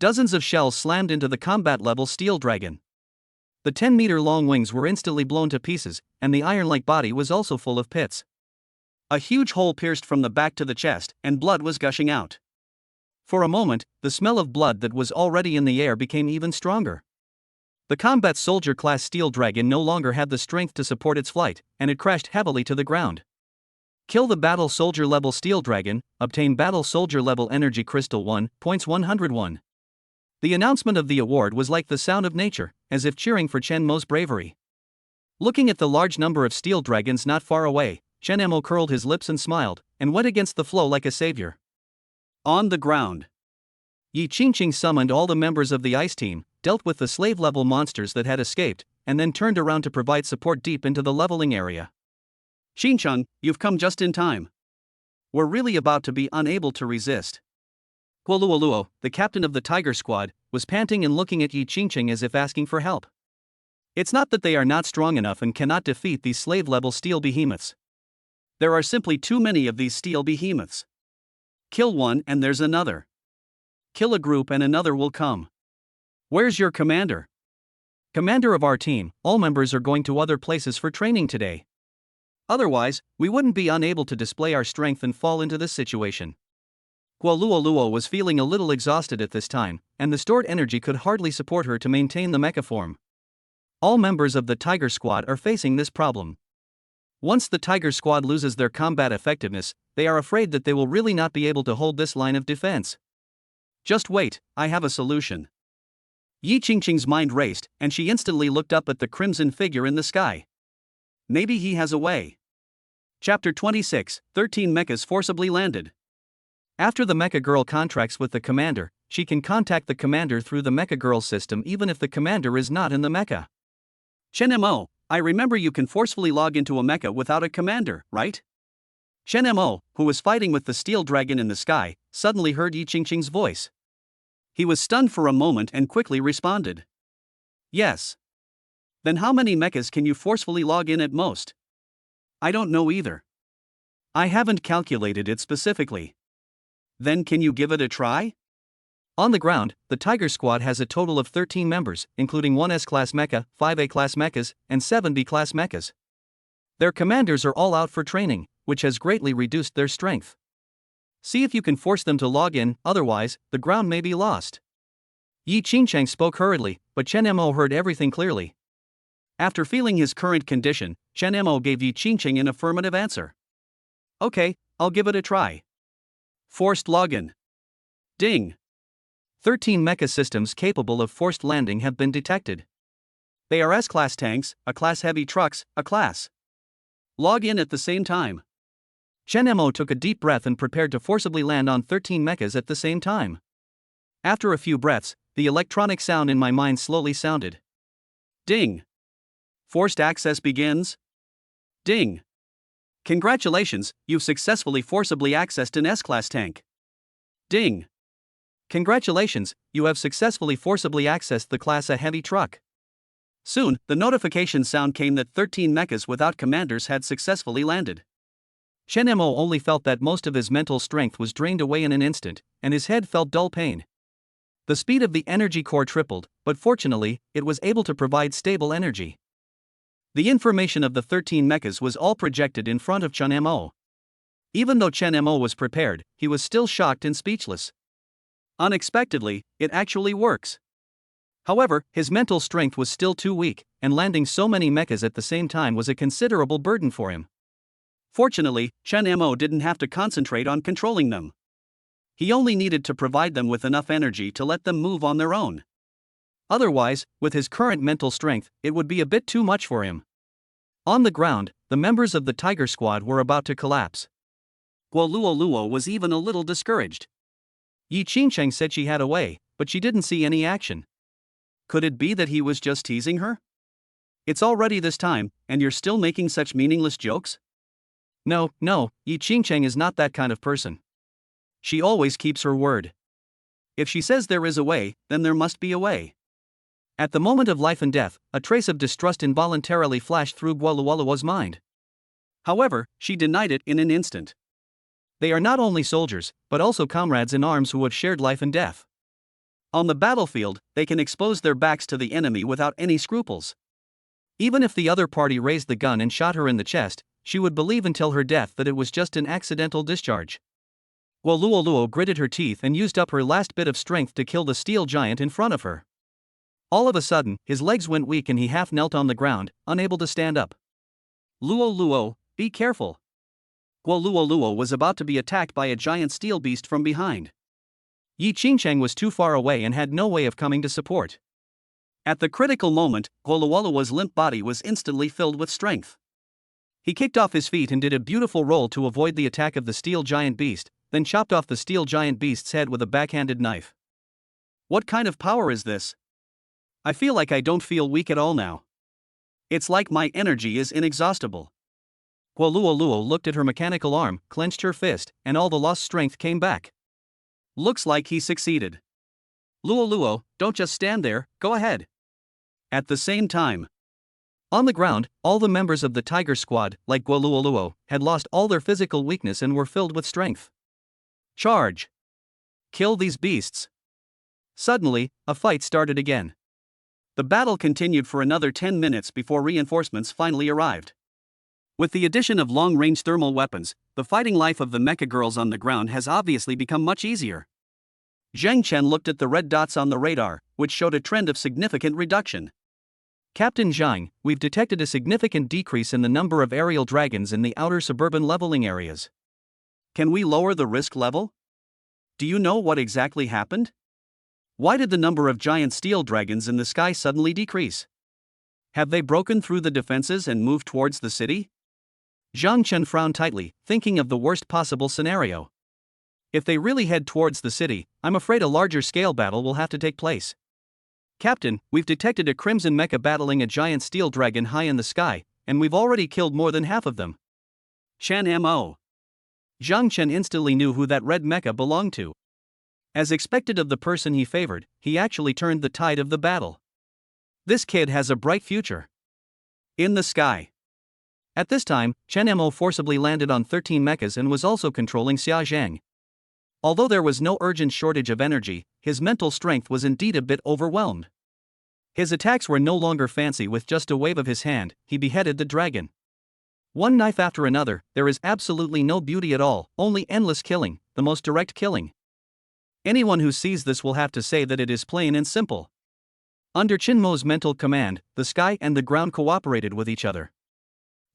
Dozens of shells slammed into the combat-level steel dragon. The 10-meter-long wings were instantly blown to pieces, and the iron-like body was also full of pits. A huge hole pierced from the back to the chest, and blood was gushing out. For a moment, the smell of blood that was already in the air became even stronger. The combat soldier-class steel dragon no longer had the strength to support its flight, and it crashed heavily to the ground. Kill the battle soldier-level steel dragon, obtain battle soldier-level energy crystal 1, points 101. The announcement of the award was like the sound of nature, as if cheering for Shen-mo's bravery. Looking at the large number of steel dragons not far away, Shen-mo curled his lips and smiled, and went against the flow like a savior. On the ground. Yi Qingqing summoned all the members of the ice team, dealt with the slave-level monsters that had escaped, and then turned around to provide support deep into the leveling area. Xincheng, you've come just in time. We're really about to be unable to resist. Guoluoluo, the captain of the Tiger Squad, was panting and looking at Yi Qingqing as if asking for help. It's not that they are not strong enough and cannot defeat these slave-level steel behemoths. There are simply too many of these steel behemoths. Kill one and there's another. Kill a group and another will come. Where's your commander? Commander of our team, all members are going to other places for training today. Otherwise, we wouldn't be unable to display our strength and fall into this situation. Guoluoluo was feeling a little exhausted at this time, and the stored energy could hardly support her to maintain the mecha form. All members of the Tiger Squad are facing this problem. Once the Tiger Squad loses their combat effectiveness, they are afraid that they will really not be able to hold this line of defense. Just wait, I have a solution. Yi Qingqing's mind raced, and she instantly looked up at the crimson figure in the sky. Maybe he has a way. Chapter 26, 13 mechas forcibly landed. After the Mecha Girl contracts with the commander, she can contact the commander through the Mecha Girl system even if the commander is not in the mecha. Shen-mo, I remember you can forcefully log into a mecha without a commander, right? Shen-mo, who was fighting with the steel dragon in the sky, suddenly heard Yi Qingqing's voice. He was stunned for a moment and quickly responded. Yes. Then how many mechas can you forcefully log in at most? I don't know either. I haven't calculated it specifically. Then can you give it a try? On the ground, the Tiger Squad has a total of 13 members, including 1 S-class mecha, 5 A-class mechas, and 7 B-class mechas. Their commanders are all out for training, which has greatly reduced their strength. See if you can force them to log in, otherwise, the ground may be lost. Yi Qingcheng spoke hurriedly, but Chen Mo heard everything clearly. After feeling his current condition, Chen Mo gave Yi Qingcheng an affirmative answer. Okay, I'll give it a try. Forced login. Ding. 13 mecha systems capable of forced landing have been detected. They are S-class tanks, A-class heavy trucks, A-class. Log in at the same time. Chen Mo took a deep breath and prepared to forcibly land on 13 mechas at the same time. After a few breaths, the electronic sound in my mind slowly sounded. Ding. Forced access begins. Ding. Congratulations, you've successfully forcibly accessed an S-class tank. Ding. Congratulations, you have successfully forcibly accessed the Class A heavy truck. Soon, the notification sound came that 13 mechas without commanders had successfully landed. Chen Mo only felt that most of his mental strength was drained away in an instant, and his head felt dull pain. The speed of the energy core tripled, but fortunately, it was able to provide stable energy. The information of the 13 mechas was all projected in front of Chen Mo. Even though Chen Mo was prepared, he was still shocked and speechless. Unexpectedly, it actually works. However, his mental strength was still too weak, and landing so many mechas at the same time was a considerable burden for him. Fortunately, Chen Mo didn't have to concentrate on controlling them. He only needed to provide them with enough energy to let them move on their own. Otherwise, with his current mental strength, it would be a bit too much for him. On the ground, the members of the Tiger Squad were about to collapse. Guo Luo was even a little discouraged. Yi Qingcheng said she had a way, but she didn't see any action. Could it be that he was just teasing her? It's already this time, and you're still making such meaningless jokes? No, Yi Qingcheng is not that kind of person. She always keeps her word. If she says there is a way, then there must be a way. At the moment of life and death, a trace of distrust involuntarily flashed through Guo Luo's mind. However, she denied it in an instant. They are not only soldiers, but also comrades in arms who have shared life and death. On the battlefield, they can expose their backs to the enemy without any scruples. Even if the other party raised the gun and shot her in the chest, she would believe until her death that it was just an accidental discharge. Guo Luo gritted her teeth and used up her last bit of strength to kill the steel giant in front of her. All of a sudden, his legs went weak and he half knelt on the ground, unable to stand up. Luo, be careful. Guo Luo was about to be attacked by a giant steel beast from behind. Yi Qingcheng was too far away and had no way of coming to support. At the critical moment, Guo Luo's limp body was instantly filled with strength. He kicked off his feet and did a beautiful roll to avoid the attack of the steel giant beast, then chopped off the steel giant beast's head with a backhanded knife. What kind of power is this? I feel like I don't feel weak at all now. It's like my energy is inexhaustible. Guo Luo looked at her mechanical arm, clenched her fist, and all the lost strength came back. Looks like he succeeded. Luo, don't just stand there, go ahead. At the same time, on the ground, all the members of the Tiger Squad, like Guo Luo, had lost all their physical weakness and were filled with strength. Charge! Kill these beasts! Suddenly, a fight started again. The battle continued for another 10 minutes before reinforcements finally arrived. With the addition of long-range thermal weapons, the fighting life of the mecha girls on the ground has obviously become much easier. Zheng Chen looked at the red dots on the radar, which showed a trend of significant reduction. Captain Zhang, we've detected a significant decrease in the number of aerial dragons in the outer suburban leveling areas. Can we lower the risk level? Do you know what exactly happened? Why did the number of giant steel dragons in the sky suddenly decrease? Have they broken through the defenses and moved towards the city? Zhang Chen frowned tightly, thinking of the worst possible scenario. If they really head towards the city, I'm afraid a larger scale battle will have to take place. Captain, we've detected a crimson mecha battling a giant steel dragon high in the sky, and we've already killed more than half of them. Chen Mo. Zhang Chen instantly knew who that red mecha belonged to. As expected of the person he favored, he actually turned the tide of the battle. This kid has a bright future. In the sky. At this time, Chen Mo forcibly landed on 13 mechas and was also controlling Xia Zhang. Although there was no urgent shortage of energy, his mental strength was indeed a bit overwhelmed. His attacks were no longer fancy. With just a wave of his hand, he beheaded the dragon. One knife after another, there is absolutely no beauty at all, only endless killing, the most direct killing. Anyone who sees this will have to say that it is plain and simple. Under Chenmo's mental command, the sky and the ground cooperated with each other.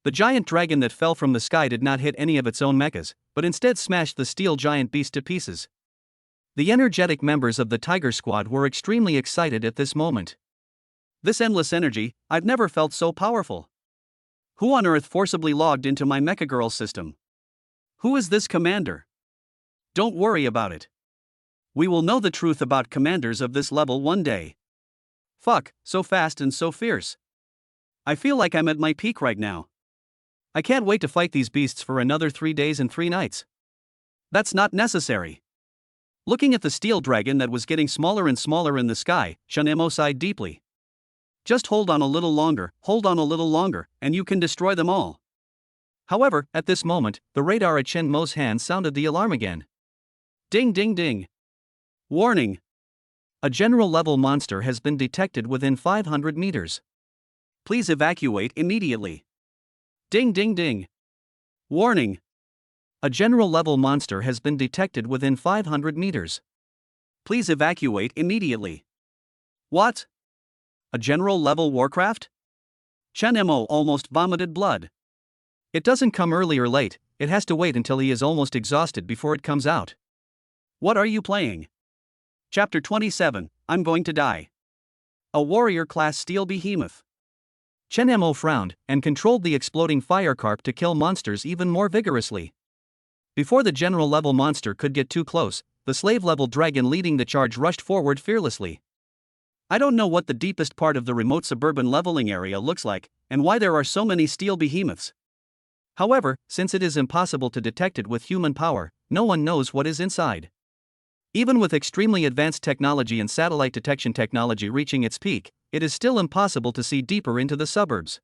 The giant dragon that fell from the sky did not hit any of its own mechas, but instead smashed the steel giant beast to pieces. The energetic members of the Tiger Squad were extremely excited at this moment. This endless energy, I've never felt so powerful. Who on earth forcibly logged into my Mecha Girl system? Who is this commander? Don't worry about it. We will know the truth about commanders of this level one day. Fuck, so fast and so fierce. I feel like I'm at my peak right now. I can't wait to fight these beasts for another 3 days and 3 nights. That's not necessary. Looking at the steel dragon that was getting smaller and smaller in the sky, Chenmo sighed deeply. Just hold on a little longer, and you can destroy them all. However, at this moment, the radar at Chenmo's hand sounded the alarm again. Ding ding ding. Warning. A general-level monster has been detected within 500 meters. Please evacuate immediately. Ding ding ding. Warning. A general-level monster has been detected within 500 meters. Please evacuate immediately. What? A general-level warcraft? Chenmo almost vomited blood. It doesn't come early or late, it has to wait until he is almost exhausted before it comes out. What are you playing? Chapter 27, I'm going to die. A warrior-class steel behemoth. Chenmo frowned, and controlled the exploding fire carp to kill monsters even more vigorously. Before the general-level monster could get too close, the slave-level dragon leading the charge rushed forward fearlessly. I don't know what the deepest part of the remote suburban leveling area looks like, and why there are so many steel behemoths. However, since it is impossible to detect it with human power, no one knows what is inside. Even with extremely advanced technology and satellite detection technology reaching its peak, it is still impossible to see deeper into the suburbs.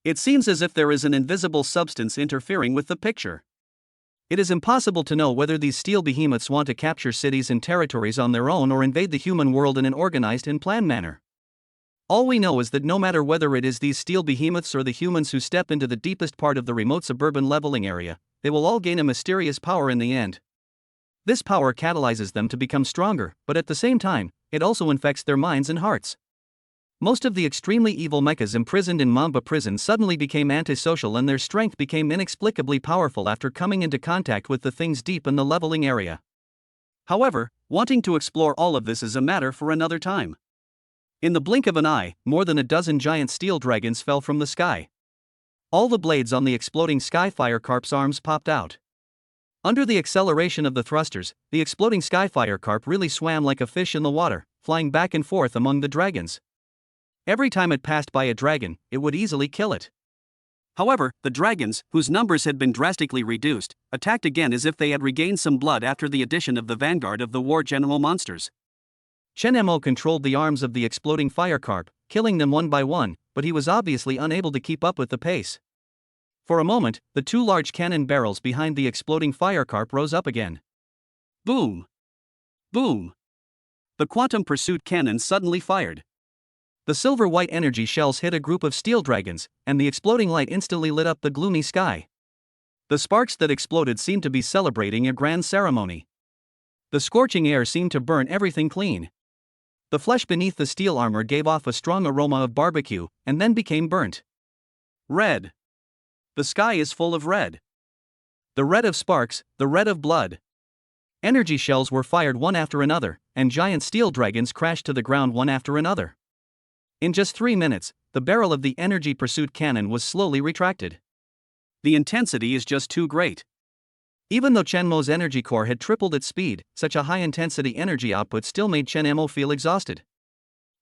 It seems as if there is an invisible substance interfering with the picture. It is impossible to know whether these steel behemoths want to capture cities and territories on their own or invade the human world in an organized and planned manner. All we know is that no matter whether it is these steel behemoths or the humans who step into the deepest part of the remote suburban leveling area, they will all gain a mysterious power in the end. This power catalyzes them to become stronger, but at the same time, it also infects their minds and hearts. Most of the extremely evil mechas imprisoned in Mamba prison suddenly became antisocial and their strength became inexplicably powerful after coming into contact with the things deep in the leveling area. However, wanting to explore all of this is a matter for another time. In the blink of an eye, more than a dozen giant steel dragons fell from the sky. All the blades on the exploding Skyfire Carp's arms popped out. Under the acceleration of the thrusters, the exploding Skyfire Carp really swam like a fish in the water, flying back and forth among the dragons. Every time it passed by a dragon, it would easily kill it. However, the dragons, whose numbers had been drastically reduced, attacked again as if they had regained some blood after the addition of the vanguard of the war general monsters. Chenmo controlled the arms of the exploding fire carp, killing them one by one, but he was obviously unable to keep up with the pace. For a moment, the 2 large cannon barrels behind the exploding fire carp rose up again. Boom! Boom! The quantum pursuit cannon suddenly fired. The silver-white energy shells hit a group of steel dragons, and the exploding light instantly lit up the gloomy sky. The sparks that exploded seemed to be celebrating a grand ceremony. The scorching air seemed to burn everything clean. The flesh beneath the steel armor gave off a strong aroma of barbecue, and then became burnt. Red. The sky is full of red. The red of sparks, the red of blood. Energy shells were fired one after another, and giant steel dragons crashed to the ground one after another. In just 3 minutes, the barrel of the energy pursuit cannon was slowly retracted. The intensity is just too great. Even though Chenmo's energy core had tripled its speed, such a high-intensity energy output still made Chenmo feel exhausted.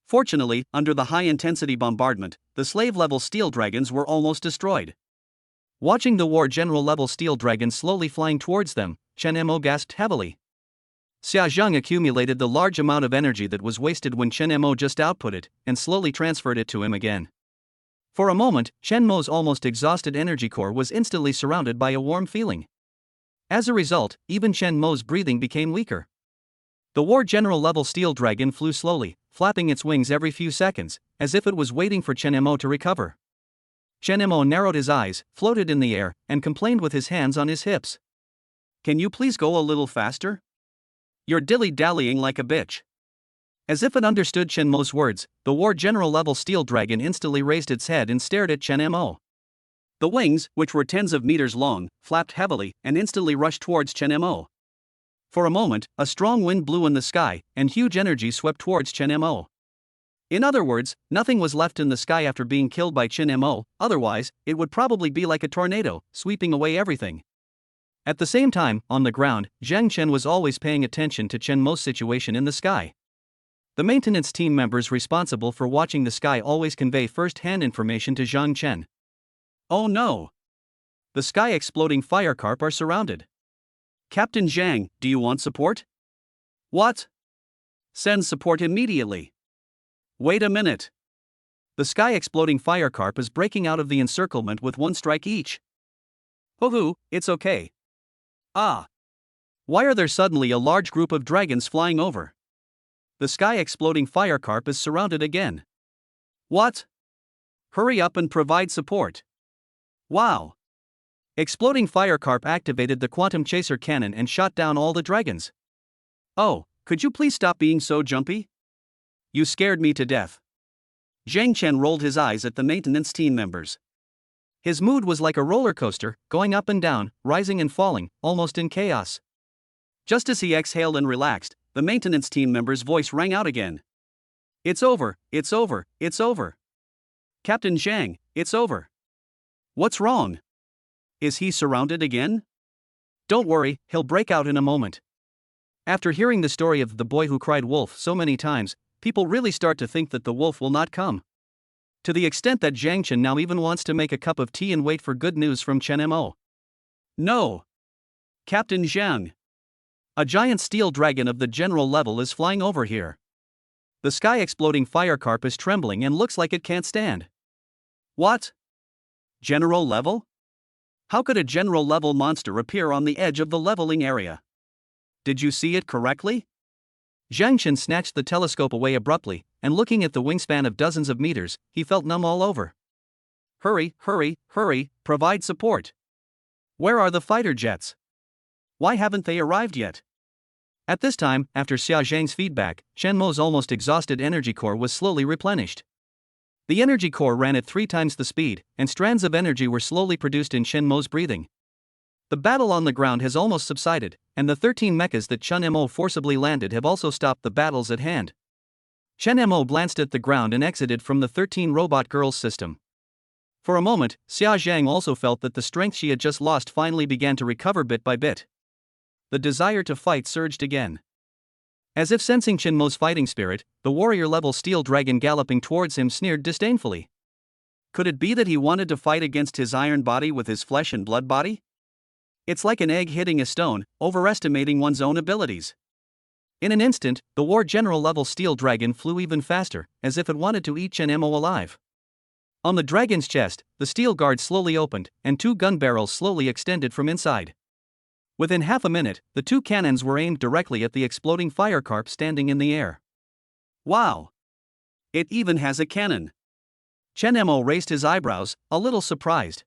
Fortunately, under the high-intensity bombardment, the slave-level steel dragons were almost destroyed. Watching the war general-level steel dragon slowly flying towards them, Chenmo gasped heavily. Xiaozhang accumulated the large amount of energy that was wasted when Chenmo just output it, and slowly transferred it to him again. For a moment, Chenmo's almost exhausted energy core was instantly surrounded by a warm feeling. As a result, even Chenmo's breathing became weaker. The war general-level steel dragon flew slowly, flapping its wings every few seconds, as if it was waiting for Chenmo to recover. Chenmo narrowed his eyes, floated in the air, and complained with his hands on his hips. "Can you please go a little faster? You're dilly-dallying like a bitch. As if it understood Chen Mo's words, the War General level steel dragon instantly raised its head and stared at Chen Mo. The wings, which were tens of meters long, flapped heavily and instantly rushed towards Chen Mo. For a moment, a strong wind blew in the sky, and huge energy swept towards Chen Mo. In other words, nothing was left in the sky after being killed by Chen Mo, otherwise, it would probably be like a tornado, sweeping away everything. At the same time, on the ground, Zhang Chen was always paying attention to Chen Mo's situation in the sky. The maintenance team members responsible for watching the sky always convey first-hand information to Zhang Chen. Oh no! The sky exploding firecarp are surrounded. Captain Zhang, do you want support? What? Send support immediately. Wait a minute. The sky exploding firecarp is breaking out of the encirclement with one strike each. Hoo-hoo, it's okay. Ah! Why are there suddenly a large group of dragons flying over? The sky exploding firecarp is surrounded again. What? Hurry up and provide support. Wow! Exploding firecarp activated the quantum chaser cannon and shot down all the dragons. Oh, could you please stop being so jumpy? You scared me to death. Zhang Chen rolled his eyes at the maintenance team members. His mood was like a roller coaster, going up and down, rising and falling, almost in chaos. Just as he exhaled and relaxed, the maintenance team member's voice rang out again. It's over, it's over, it's over. Captain Zhang, it's over. What's wrong? Is he surrounded again? Don't worry, he'll break out in a moment. After hearing the story of the boy who cried wolf so many times, people really start to think that the wolf will not come. To the extent that Zhang Chen now even wants to make a cup of tea and wait for good news from Chen Mo. No! Captain Zhang! A giant steel dragon of the general level is flying over here. The sky exploding firecarp is trembling and looks like it can't stand. What? General level? How could a general level monster appear on the edge of the leveling area? Did you see it correctly? Zhang Chen snatched the telescope away abruptly, and looking at the wingspan of dozens of meters, he felt numb all over. Hurry, hurry, hurry, provide support. Where are the fighter jets? Why haven't they arrived yet? At this time, after Xia Zhang's feedback, Chen Mo's almost exhausted energy core was slowly replenished. The energy core ran at 3 times the speed, and strands of energy were slowly produced in Chen Mo's breathing. The battle on the ground has almost subsided, and the 13 mechas that Chen Mo forcibly landed have also stopped the battles at hand. Chen Mo glanced at the ground and exited from the 13 robot girls system. For a moment, Xia Zhang also felt that the strength she had just lost finally began to recover bit by bit. The desire to fight surged again. As if sensing Chen Mo's fighting spirit, the warrior-level steel dragon galloping towards him sneered disdainfully. Could it be that he wanted to fight against his iron body with his flesh and blood body? It's like an egg hitting a stone, overestimating one's own abilities. In an instant, the War General-level steel dragon flew even faster, as if it wanted to eat Chen Mo alive. On the dragon's chest, the steel guard slowly opened, and 2 gun barrels slowly extended from inside. Within half a minute, the 2 cannons were aimed directly at the exploding firecarp standing in the air. Wow! It even has a cannon. Chen Mo raised his eyebrows, a little surprised.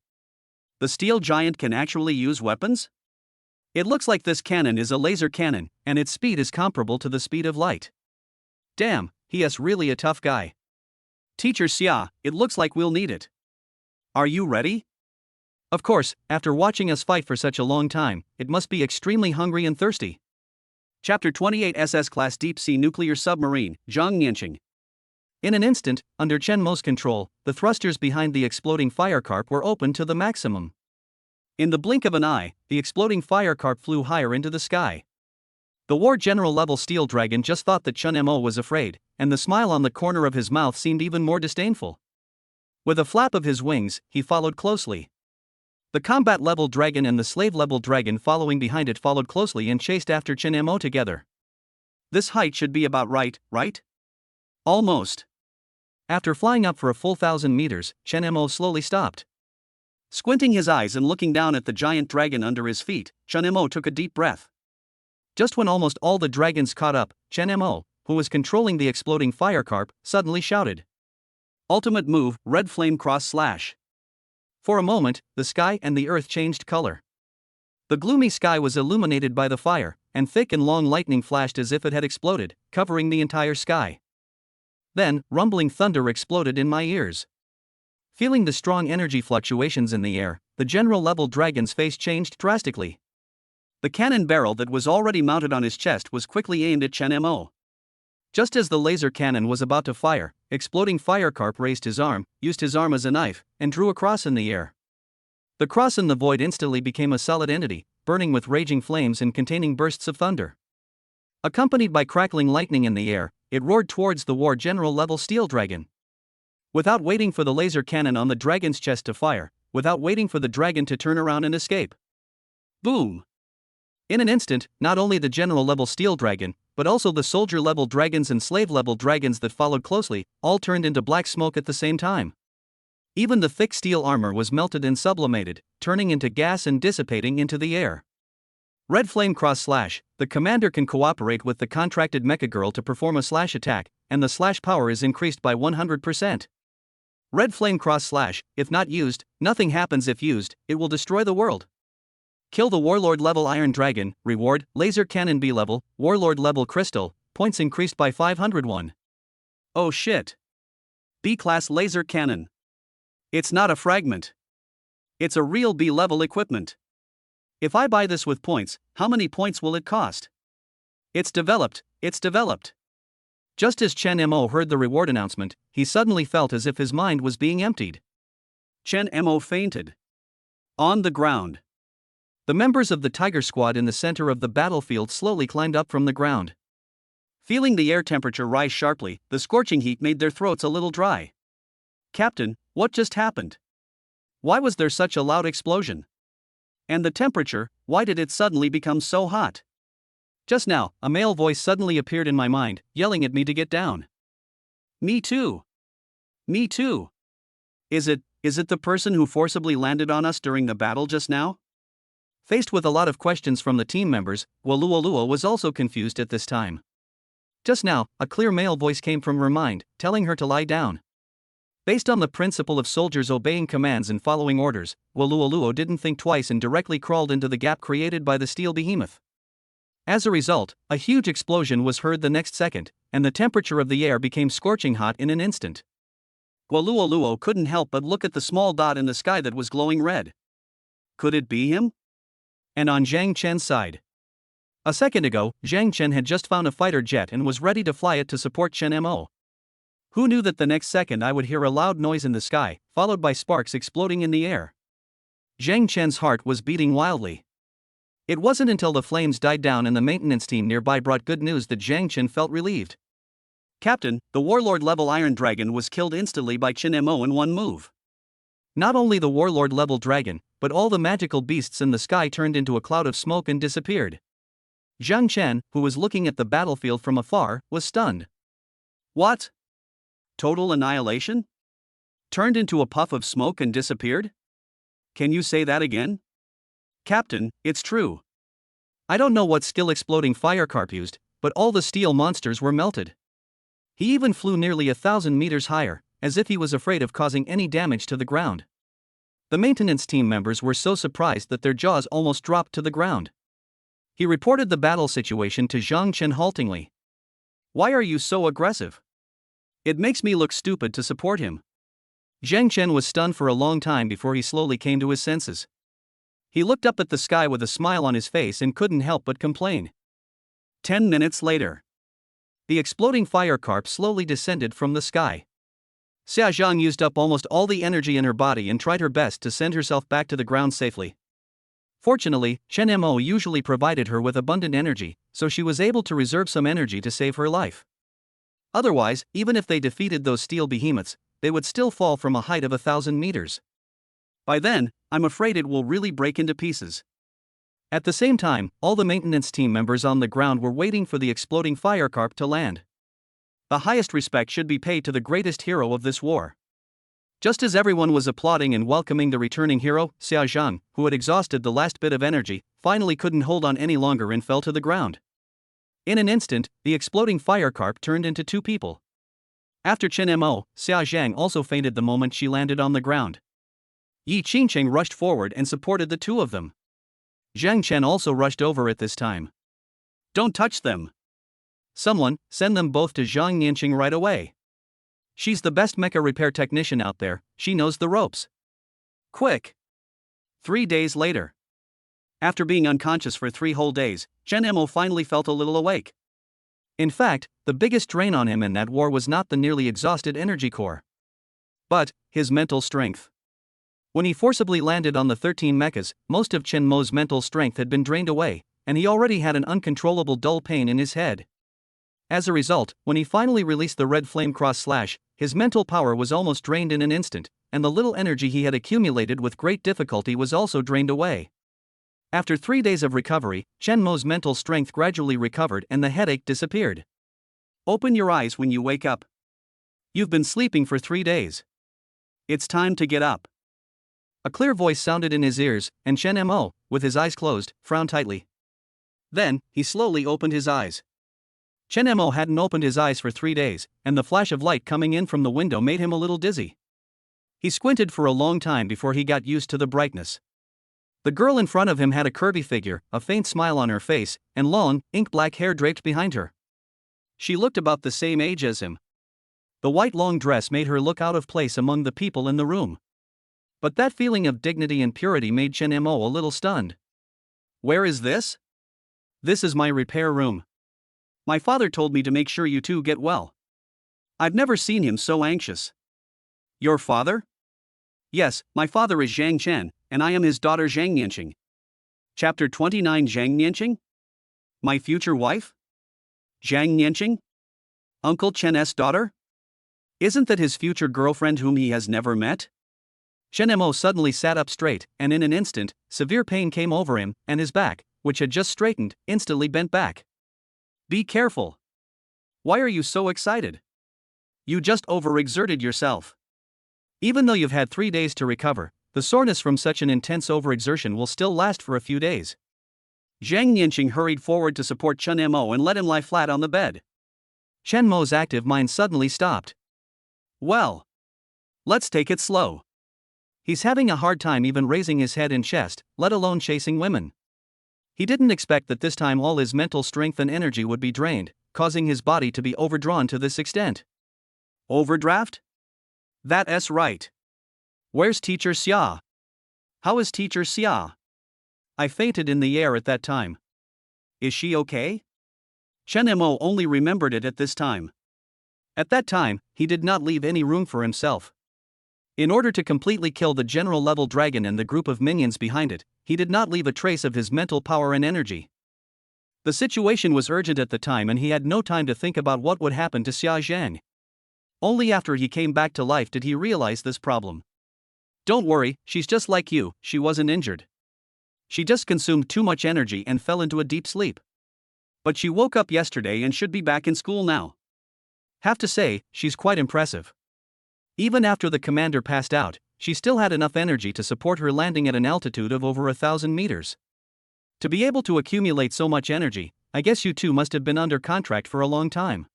The steel giant can actually use weapons? It looks like this cannon is a laser cannon, and its speed is comparable to the speed of light. Damn, he is really a tough guy. Teacher Xia, it looks like we'll need it. Are you ready? Of course, after watching us fight for such a long time, it must be extremely hungry and thirsty. Chapter 28 SS-class Deep Sea Nuclear Submarine, Zhang Nianqing. In an instant, under Chen Mo's control, the thrusters behind the exploding firecarp were opened to the maximum. In the blink of an eye, the exploding firecarp flew higher into the sky. The War General-level steel dragon just thought that Chen Mo was afraid, and the smile on the corner of his mouth seemed even more disdainful. With a flap of his wings, he followed closely. The combat-level dragon and the slave-level dragon following behind it followed closely and chased after Chen Mo together. This height should be about right? Almost. After flying up for a full 1,000 meters, Chen Mo slowly stopped. Squinting his eyes and looking down at the giant dragon under his feet, Chen Mo took a deep breath. Just when almost all the dragons caught up, Chen Mo, who was controlling the exploding firecarp, suddenly shouted. Ultimate move, red flame cross slash. For a moment, the sky and the earth changed color. The gloomy sky was illuminated by the fire, and thick and long lightning flashed as if it had exploded, covering the entire sky. Then, rumbling thunder exploded in my ears. Feeling the strong energy fluctuations in the air, the general-level dragon's face changed drastically. The cannon barrel that was already mounted on his chest was quickly aimed at Chen Mo. Just as the laser cannon was about to fire, exploding firecarp raised his arm, used his arm as a knife, and drew a cross in the air. The cross in the void instantly became a solid entity, burning with raging flames and containing bursts of thunder. Accompanied by crackling lightning in the air, it roared towards the war general-level steel dragon. Without waiting for the laser cannon on the dragon's chest to fire, without waiting for the dragon to turn around and escape. Boom! In an instant, not only the general-level steel dragon, but also the soldier-level dragons and slave-level dragons that followed closely, all turned into black smoke at the same time. Even the thick steel armor was melted and sublimated, turning into gas and dissipating into the air. Red Flame Cross Slash. The commander can cooperate with the contracted mecha girl to perform a slash attack, and the slash power is increased by 100%. Red Flame Cross Slash. If not used, nothing happens. If used, it will destroy the world. Kill the Warlord level Iron Dragon. Reward, Laser Cannon B level, Warlord level Crystal, points increased by 501. Oh shit. B-class Laser Cannon. It's not a fragment. It's a real B-level equipment. If I buy this with points, how many points will it cost? It's developed. Just as Chen Mo heard the reward announcement, he suddenly felt as if his mind was being emptied. Chen Mo fainted. On the ground. The members of the Tiger Squad in the center of the battlefield slowly climbed up from the ground. Feeling the air temperature rise sharply, the scorching heat made their throats a little dry. Captain, what just happened? Why was there such a loud explosion? And the temperature, why did it suddenly become so hot? Just now, a male voice suddenly appeared in my mind, yelling at me to get down. Me too. Me too. Is it the person who forcibly landed on us during the battle just now? Faced with a lot of questions from the team members, Waluoluo was also confused at this time. Just now, a clear male voice came from her mind, telling her to lie down. Based on the principle of soldiers obeying commands and following orders, Waluoluo didn't think twice and directly crawled into the gap created by the steel behemoth. As a result, a huge explosion was heard the next second, and the temperature of the air became scorching hot in an instant. Waluoluo couldn't help but look at the small dot in the sky that was glowing red. Could it be him? And on Zhang Chen's side. A second ago, Zhang Chen had just found a fighter jet and was ready to fly it to support Chen Mo. Who knew that the next second I would hear a loud noise in the sky, followed by sparks exploding in the air? Zhang Chen's heart was beating wildly. It wasn't until the flames died down and the maintenance team nearby brought good news that Zhang Chen felt relieved. Captain, the Warlord-level Iron Dragon was killed instantly by Chen Mo in one move. Not only the Warlord-level dragon, but all the magical beasts in the sky turned into a cloud of smoke and disappeared. Zhang Chen, who was looking at the battlefield from afar, was stunned. What? Total annihilation? Turned into a puff of smoke and disappeared? Can you say that again? Captain, it's true. I don't know what skill exploding firecarp used, but all the steel monsters were melted. He even flew nearly 1,000 meters higher, as if he was afraid of causing any damage to the ground. The maintenance team members were so surprised that their jaws almost dropped to the ground. He reported the battle situation to Zhang Chen haltingly. Why are you so aggressive? It makes me look stupid to support him. Zhang Chen was stunned for a long time before he slowly came to his senses. He looked up at the sky with a smile on his face and couldn't help but complain. 10 minutes later. The exploding firecarp slowly descended from the sky. Xia Zhang used up almost all the energy in her body and tried her best to send herself back to the ground safely. Fortunately, Chen Mo usually provided her with abundant energy, so she was able to reserve some energy to save her life. Otherwise, even if they defeated those steel behemoths, they would still fall from a height of 1,000 meters. By then, I'm afraid it will really break into pieces. At the same time, all the maintenance team members on the ground were waiting for the exploding firecarp to land. The highest respect should be paid to the greatest hero of this war. Just as everyone was applauding and welcoming the returning hero, Xia Zhang, who had exhausted the last bit of energy, finally couldn't hold on any longer and fell to the ground. In an instant, the exploding firecarp turned into two people. After Chen Mo, Xia Zhang also fainted the moment she landed on the ground. Yi Qingcheng rushed forward and supported the two of them. Zhang Chen also rushed over at this time. Don't touch them. Someone, send them both to Zhang Nianqing right away. She's the best mecha repair technician out there, she knows the ropes. Quick! 3 days later. After being unconscious for 3 whole days, Chen Mo finally felt a little awake. In fact, the biggest drain on him in that war was not the nearly exhausted energy core, but his mental strength. When he forcibly landed on the 13 mechas, most of Chen Mo's mental strength had been drained away, and he already had an uncontrollable dull pain in his head. As a result, when he finally released the red flame cross slash, his mental power was almost drained in an instant, and the little energy he had accumulated with great difficulty was also drained away. After 3 days of recovery, Chen Mo's mental strength gradually recovered and the headache disappeared. Open your eyes when you wake up. You've been sleeping for 3 days. It's time to get up. A clear voice sounded in his ears, and Chen Mo, with his eyes closed, frowned tightly. Then, he slowly opened his eyes. Chen Mo hadn't opened his eyes for 3 days, and the flash of light coming in from the window made him a little dizzy. He squinted for a long time before he got used to the brightness. The girl in front of him had a curvy figure, a faint smile on her face, and long, ink-black hair draped behind her. She looked about the same age as him. The white long dress made her look out of place among the people in the room. But that feeling of dignity and purity made Chen Mo a little stunned. Where is this? This is my repair room. My father told me to make sure you two get well. I've never seen him so anxious. Your father? Yes, my father is Zhang Chen, and I am his daughter Zhang Nianqing. Chapter 29 Zhang Nianqing? My future wife? Zhang Nianqing? Uncle Chen's daughter? Isn't that his future girlfriend whom he has never met? Chen Mo suddenly sat up straight, and in an instant, severe pain came over him, and his back, which had just straightened, instantly bent back. Be careful. Why are you so excited? You just overexerted yourself. Even though you've had 3 days to recover, the soreness from such an intense overexertion will still last for a few days. Zhang Nianqing hurried forward to support Chen Mo and let him lie flat on the bed. Chen Mo's active mind suddenly stopped. Well, let's take it slow. He's having a hard time even raising his head and chest, let alone chasing women. He didn't expect that this time all his mental strength and energy would be drained, causing his body to be overdrawn to this extent. Overdraft? That's right. Where's Teacher Xia? How is Teacher Xia? I fainted in the air at that time. Is she okay? Chen Mo only remembered it at this time. At that time, he did not leave any room for himself. In order to completely kill the general-level dragon and the group of minions behind it, he did not leave a trace of his mental power and energy. The situation was urgent at the time and he had no time to think about what would happen to Xia Zhang. Only after he came back to life did he realize this problem. Don't worry, she's just like you, she wasn't injured. She just consumed too much energy and fell into a deep sleep. But she woke up yesterday and should be back in school now. Have to say, she's quite impressive. Even after the commander passed out, she still had enough energy to support her landing at an altitude of over 1,000 meters. To be able to accumulate so much energy, I guess you two must have been under contract for a long time.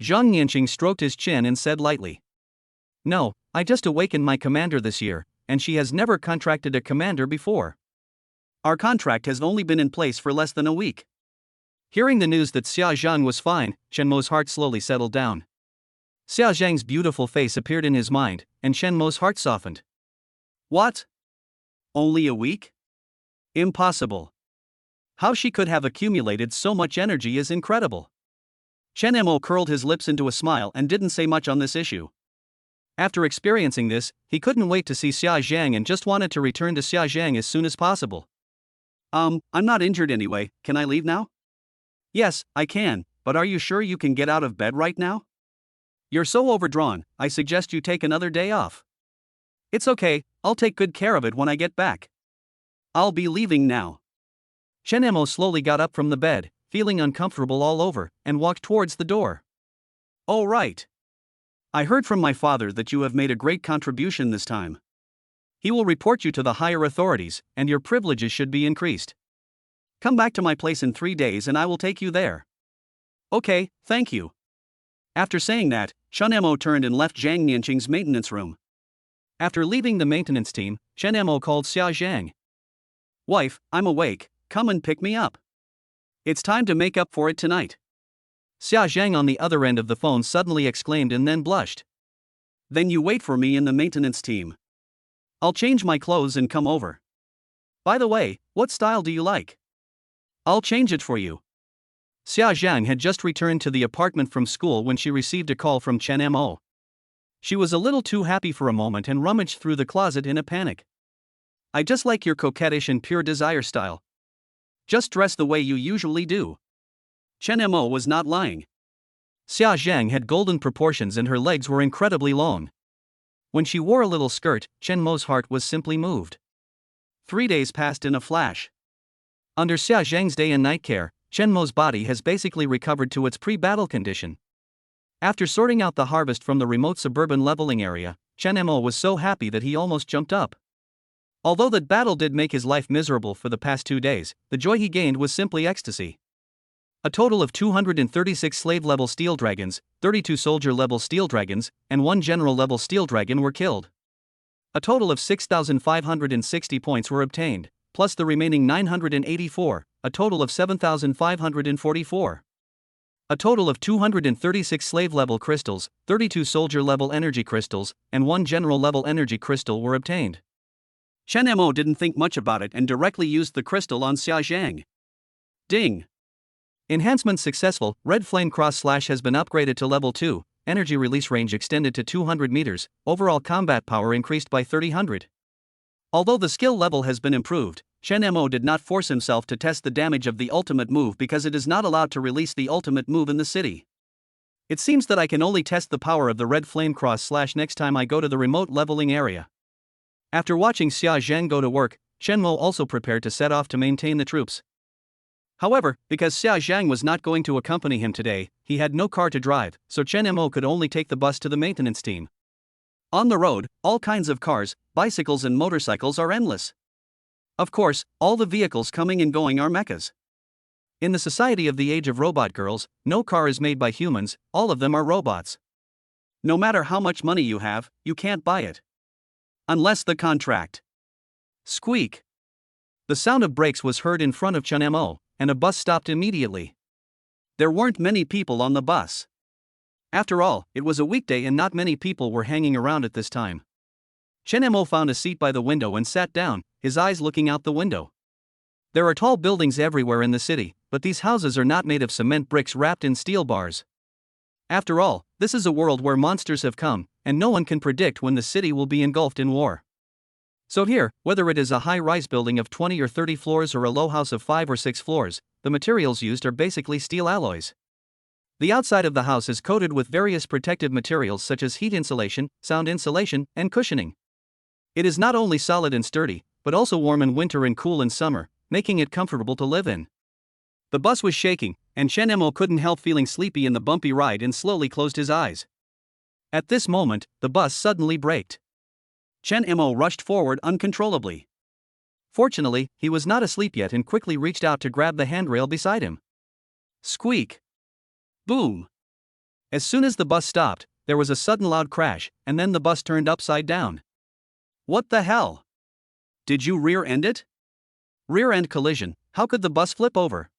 Zhang Nianqing stroked his chin and said lightly. No, I just awakened my commander this year, and she has never contracted a commander before. Our contract has only been in place for less than a week. Hearing the news that Xia Zhang was fine, Chen Mo's heart slowly settled down. Xia Zhang's beautiful face appeared in his mind, and Chen Mo's heart softened. What? Only a week? Impossible. How she could have accumulated so much energy is incredible. Chen Mo curled his lips into a smile and didn't say much on this issue. After experiencing this, he couldn't wait to see Xia Zhang and just wanted to return to Xia Zhang as soon as possible. I'm not injured anyway, can I leave now? Yes, I can, but are you sure you can get out of bed right now? You're so overdrawn, I suggest you take another day off. It's okay, I'll take good care of it when I get back. I'll be leaving now. Chen Mo slowly got up from the bed, feeling uncomfortable all over, and walked towards the door. Oh right. I heard from my father that you have made a great contribution this time. He will report you to the higher authorities, and your privileges should be increased. Come back to my place in 3 days and I will take you there. Okay, thank you. After saying that, Chen Mo turned and left Zhang Nianqing's maintenance room. After leaving the maintenance team, Chen Mo called Xia Zhang. Wife, I'm awake, come and pick me up. It's time to make up for it tonight. Xia Zhang on the other end of the phone suddenly exclaimed and then blushed. Then you wait for me in the maintenance team. I'll change my clothes and come over. By the way, what style do you like? I'll change it for you. Xia Zhang had just returned to the apartment from school when she received a call from Chen Mo. She was a little too happy for a moment and rummaged through the closet in a panic. I just like your coquettish and pure desire style. Just dress the way you usually do. Chen Mo was not lying. Xia Zhang had golden proportions and her legs were incredibly long. When she wore a little skirt, Chen Mo's heart was simply moved. 3 days passed in a flash. Under Xia Zhang's day and night care, Chen Mo's body has basically recovered to its pre-battle condition. After sorting out the harvest from the remote suburban leveling area, Chen Mo was so happy that he almost jumped up. Although that battle did make his life miserable for the past 2 days, the joy he gained was simply ecstasy. A total of 236 slave-level steel dragons, 32 soldier-level steel dragons, and 1 general-level steel dragon were killed. A total of 6,560 points were obtained, plus the remaining 984, a total of 7,544. A total of 236 slave-level crystals, 32 soldier-level energy crystals, and 1 general-level energy crystal were obtained. Chen Mo didn't think much about it and directly used the crystal on Xia Zhang. Ding! Enhancement successful. Red Flame Cross Slash has been upgraded to level 2, energy release range extended to 200 meters, overall combat power increased by 300. Although the skill level has been improved, Chen Mo did not force himself to test the damage of the ultimate move because it is not allowed to release the ultimate move in the city. It seems that I can only test the power of the Red Flame Cross Slash next time I go to the remote leveling area. After watching Xia Zhang go to work, Chen Mo also prepared to set off to maintain the troops. However, because Xia Zhang was not going to accompany him today, he had no car to drive, so Chen Mo could only take the bus to the maintenance team. On the road, all kinds of cars, bicycles and motorcycles are endless. Of course, all the vehicles coming and going are mechas. In the society of the age of robot girls, no car is made by humans, all of them are robots. No matter how much money you have, you can't buy it. Unless the contract. Squeak. The sound of brakes was heard in front of Chen Mo, and a bus stopped immediately. There weren't many people on the bus. After all, it was a weekday and not many people were hanging around at this time. Chen Mo found a seat by the window and sat down, his eyes looking out the window. There are tall buildings everywhere in the city, but these houses are not made of cement bricks wrapped in steel bars. After all, this is a world where monsters have come, and no one can predict when the city will be engulfed in war. So here, whether it is a high-rise building of 20 or 30 floors or a low house of 5 or 6 floors, the materials used are basically steel alloys. The outside of the house is coated with various protective materials such as heat insulation, sound insulation, and cushioning. It is not only solid and sturdy, but also warm in winter and cool in summer, making it comfortable to live in. The bus was shaking, and Chen Mo couldn't help feeling sleepy in the bumpy ride and slowly closed his eyes. At this moment, the bus suddenly braked. Chen Mo rushed forward uncontrollably. Fortunately, he was not asleep yet and quickly reached out to grab the handrail beside him. Squeak! Boom! As soon as the bus stopped, there was a sudden loud crash, and then the bus turned upside down. What the hell? Did you rear-end it? Rear-end collision, how could the bus flip over?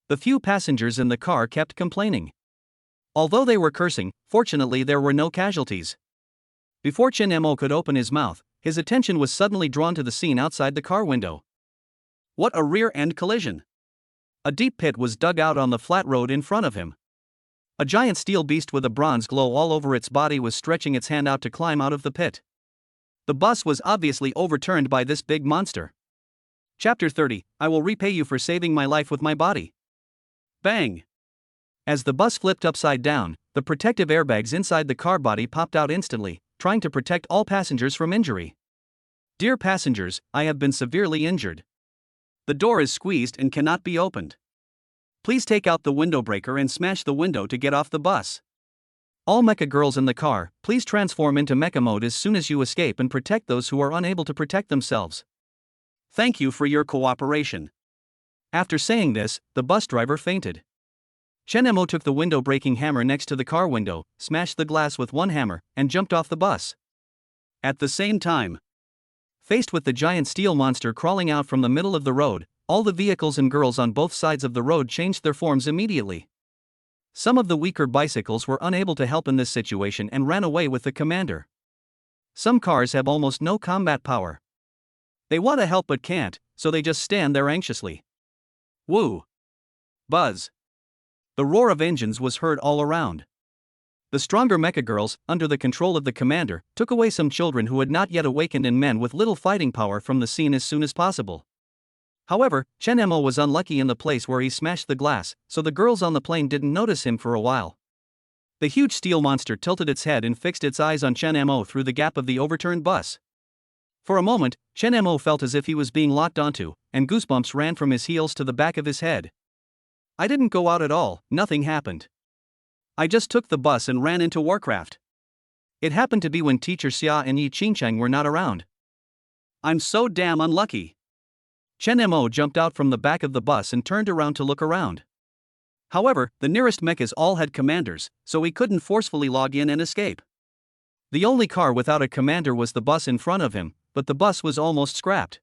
The few passengers in the car kept complaining. Although they were cursing, fortunately there were no casualties. Before Chen Mo could open his mouth, his attention was suddenly drawn to the scene outside the car window. What a rear-end collision! A deep pit was dug out on the flat road in front of him. A giant steel beast with a bronze glow all over its body was stretching its hand out to climb out of the pit. The bus was obviously overturned by this big monster. Chapter 30, I will repay you for saving my life with my body. Bang! As the bus flipped upside down, the protective airbags inside the car body popped out instantly, trying to protect all passengers from injury. Dear passengers, I have been severely injured. The door is squeezed and cannot be opened. Please take out the window breaker and smash the window to get off the bus. All mecha girls in the car, please transform into mecha mode as soon as you escape and protect those who are unable to protect themselves. Thank you for your cooperation. After saying this, the bus driver fainted. Chen Mo took the window breaking hammer next to the car window, smashed the glass with one hammer, and jumped off the bus. At the same time, Faced with the giant steel monster crawling out from the middle of the road, all the vehicles and girls on both sides of the road changed their forms immediately. Some of the weaker bicycles were unable to help in this situation and ran away with the commander. Some cars have almost no combat power. They want to help but can't, so they just stand there anxiously. Woo! Buzz! The roar of engines was heard all around. The stronger mecha girls, under the control of the commander, took away some children who had not yet awakened and men with little fighting power from the scene as soon as possible. However, Chen Mo was unlucky in the place where he smashed the glass, so the girls on the plane didn't notice him for a while. The huge steel monster tilted its head and fixed its eyes on Chen Mo through the gap of the overturned bus. For a moment, Chen Mo felt as if he was being locked onto, and goosebumps ran from his heels to the back of his head. I didn't go out at all, nothing happened. I just took the bus and ran into Warcraft. It happened to be when Teacher Xia and Yi Qingchang were not around. I'm so damn unlucky. Chen Mo jumped out from the back of the bus and turned around to look around. However, the nearest mechas all had commanders, so he couldn't forcefully log in and escape. The only car without a commander was the bus in front of him, but the bus was almost scrapped.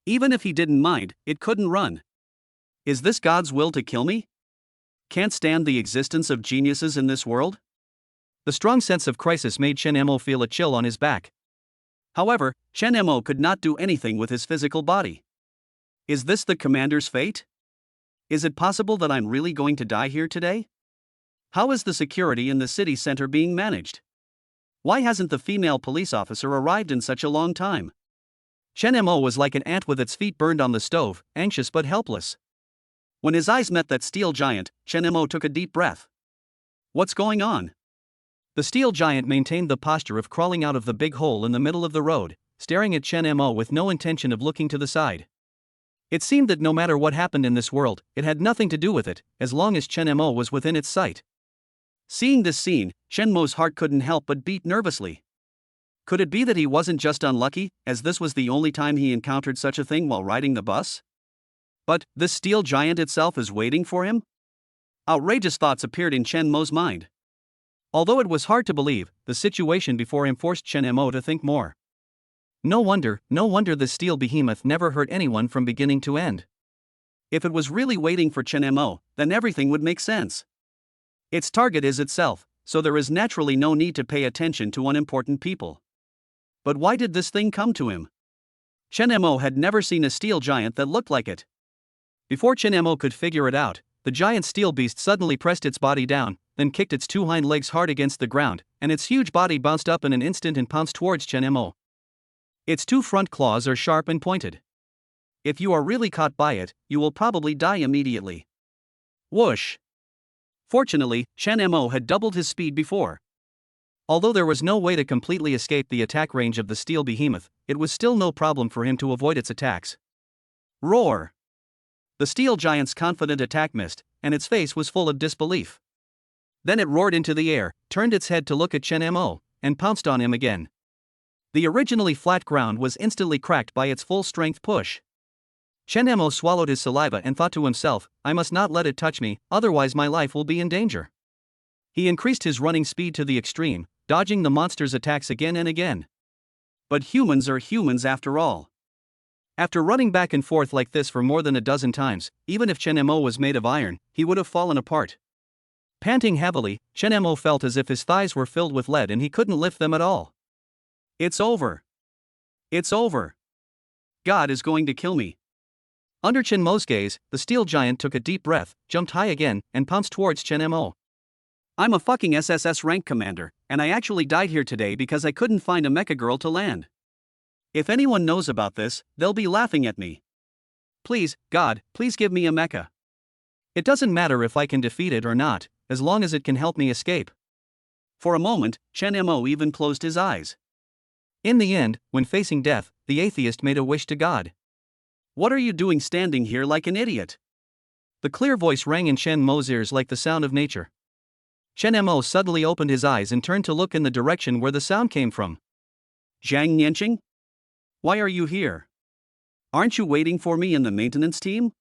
Even if he didn't mind, it couldn't run. Is this God's will to kill me? Can't stand the existence of geniuses in this world? The strong sense of crisis made Chen Mo feel a chill on his back. However, Chen Mo could not do anything with his physical body. Is this the commander's fate? Is it possible that I'm really going to die here today? How is the security in the city center being managed? Why hasn't the female police officer arrived in such a long time? Chen Mo was like an ant with its feet burned on the stove, anxious but helpless. When his eyes met that steel giant, Chen Mo took a deep breath. What's going on? The steel giant maintained the posture of crawling out of the big hole in the middle of the road, staring at Chen Mo with no intention of looking to the side. It seemed that no matter what happened in this world, it had nothing to do with it, as long as Chen Mo was within its sight. Seeing this scene, Chen Mo's heart couldn't help but beat nervously. Could it be that he wasn't just unlucky, as this was the only time he encountered such a thing while riding the bus? But this steel giant itself is waiting for him? Outrageous thoughts appeared in Chen Mo's mind. Although it was hard to believe, the situation before him forced Chen Mo to think more. No wonder the steel behemoth never hurt anyone from beginning to end. If it was really waiting for Chen Mo, then everything would make sense. Its target is itself, so there is naturally no need to pay attention to unimportant people. But why did this thing come to him? Chen Mo had never seen a steel giant that looked like it. Before Chen Mo could figure it out, the giant steel beast suddenly pressed its body down, then kicked its two hind legs hard against the ground, and its huge body bounced up in an instant and pounced towards Chen Mo. Its two front claws are sharp and pointed. If you are really caught by it, you will probably die immediately. Whoosh! Fortunately, Chen Mo had doubled his speed before. Although there was no way to completely escape the attack range of the steel behemoth, it was still no problem for him to avoid its attacks. Roar! The steel giant's confident attack missed, and its face was full of disbelief. Then it roared into the air, turned its head to look at Chen Mo, and pounced on him again. The originally flat ground was instantly cracked by its full-strength push. Chen Mo swallowed his saliva and thought to himself, I must not let it touch me, otherwise my life will be in danger. He increased his running speed to the extreme, dodging the monster's attacks again and again. But humans are humans after all. After running back and forth like this for more than a dozen times, even if Chen Mo was made of iron, he would have fallen apart. Panting heavily, Chen Mo felt as if his thighs were filled with lead and he couldn't lift them at all. It's over. It's over. God is going to kill me. Under Chen Mo's gaze, the steel giant took a deep breath, jumped high again, and pounced towards Chen Mo. I'm a fucking SSS rank commander, and I actually died here today because I couldn't find a mecha girl to land. If anyone knows about this, they'll be laughing at me. Please, God, please give me a mecha. It doesn't matter if I can defeat it or not, as long as it can help me escape. For a moment, Chen Mo even closed his eyes. In the end, when facing death, the atheist made a wish to God. What are you doing standing here like an idiot? The clear voice rang in Chen Mo's ears like the sound of nature. Chen Mo suddenly opened his eyes and turned to look in the direction where the sound came from. Zhang Nianqing? Why are you here? Aren't you waiting for me in the maintenance team?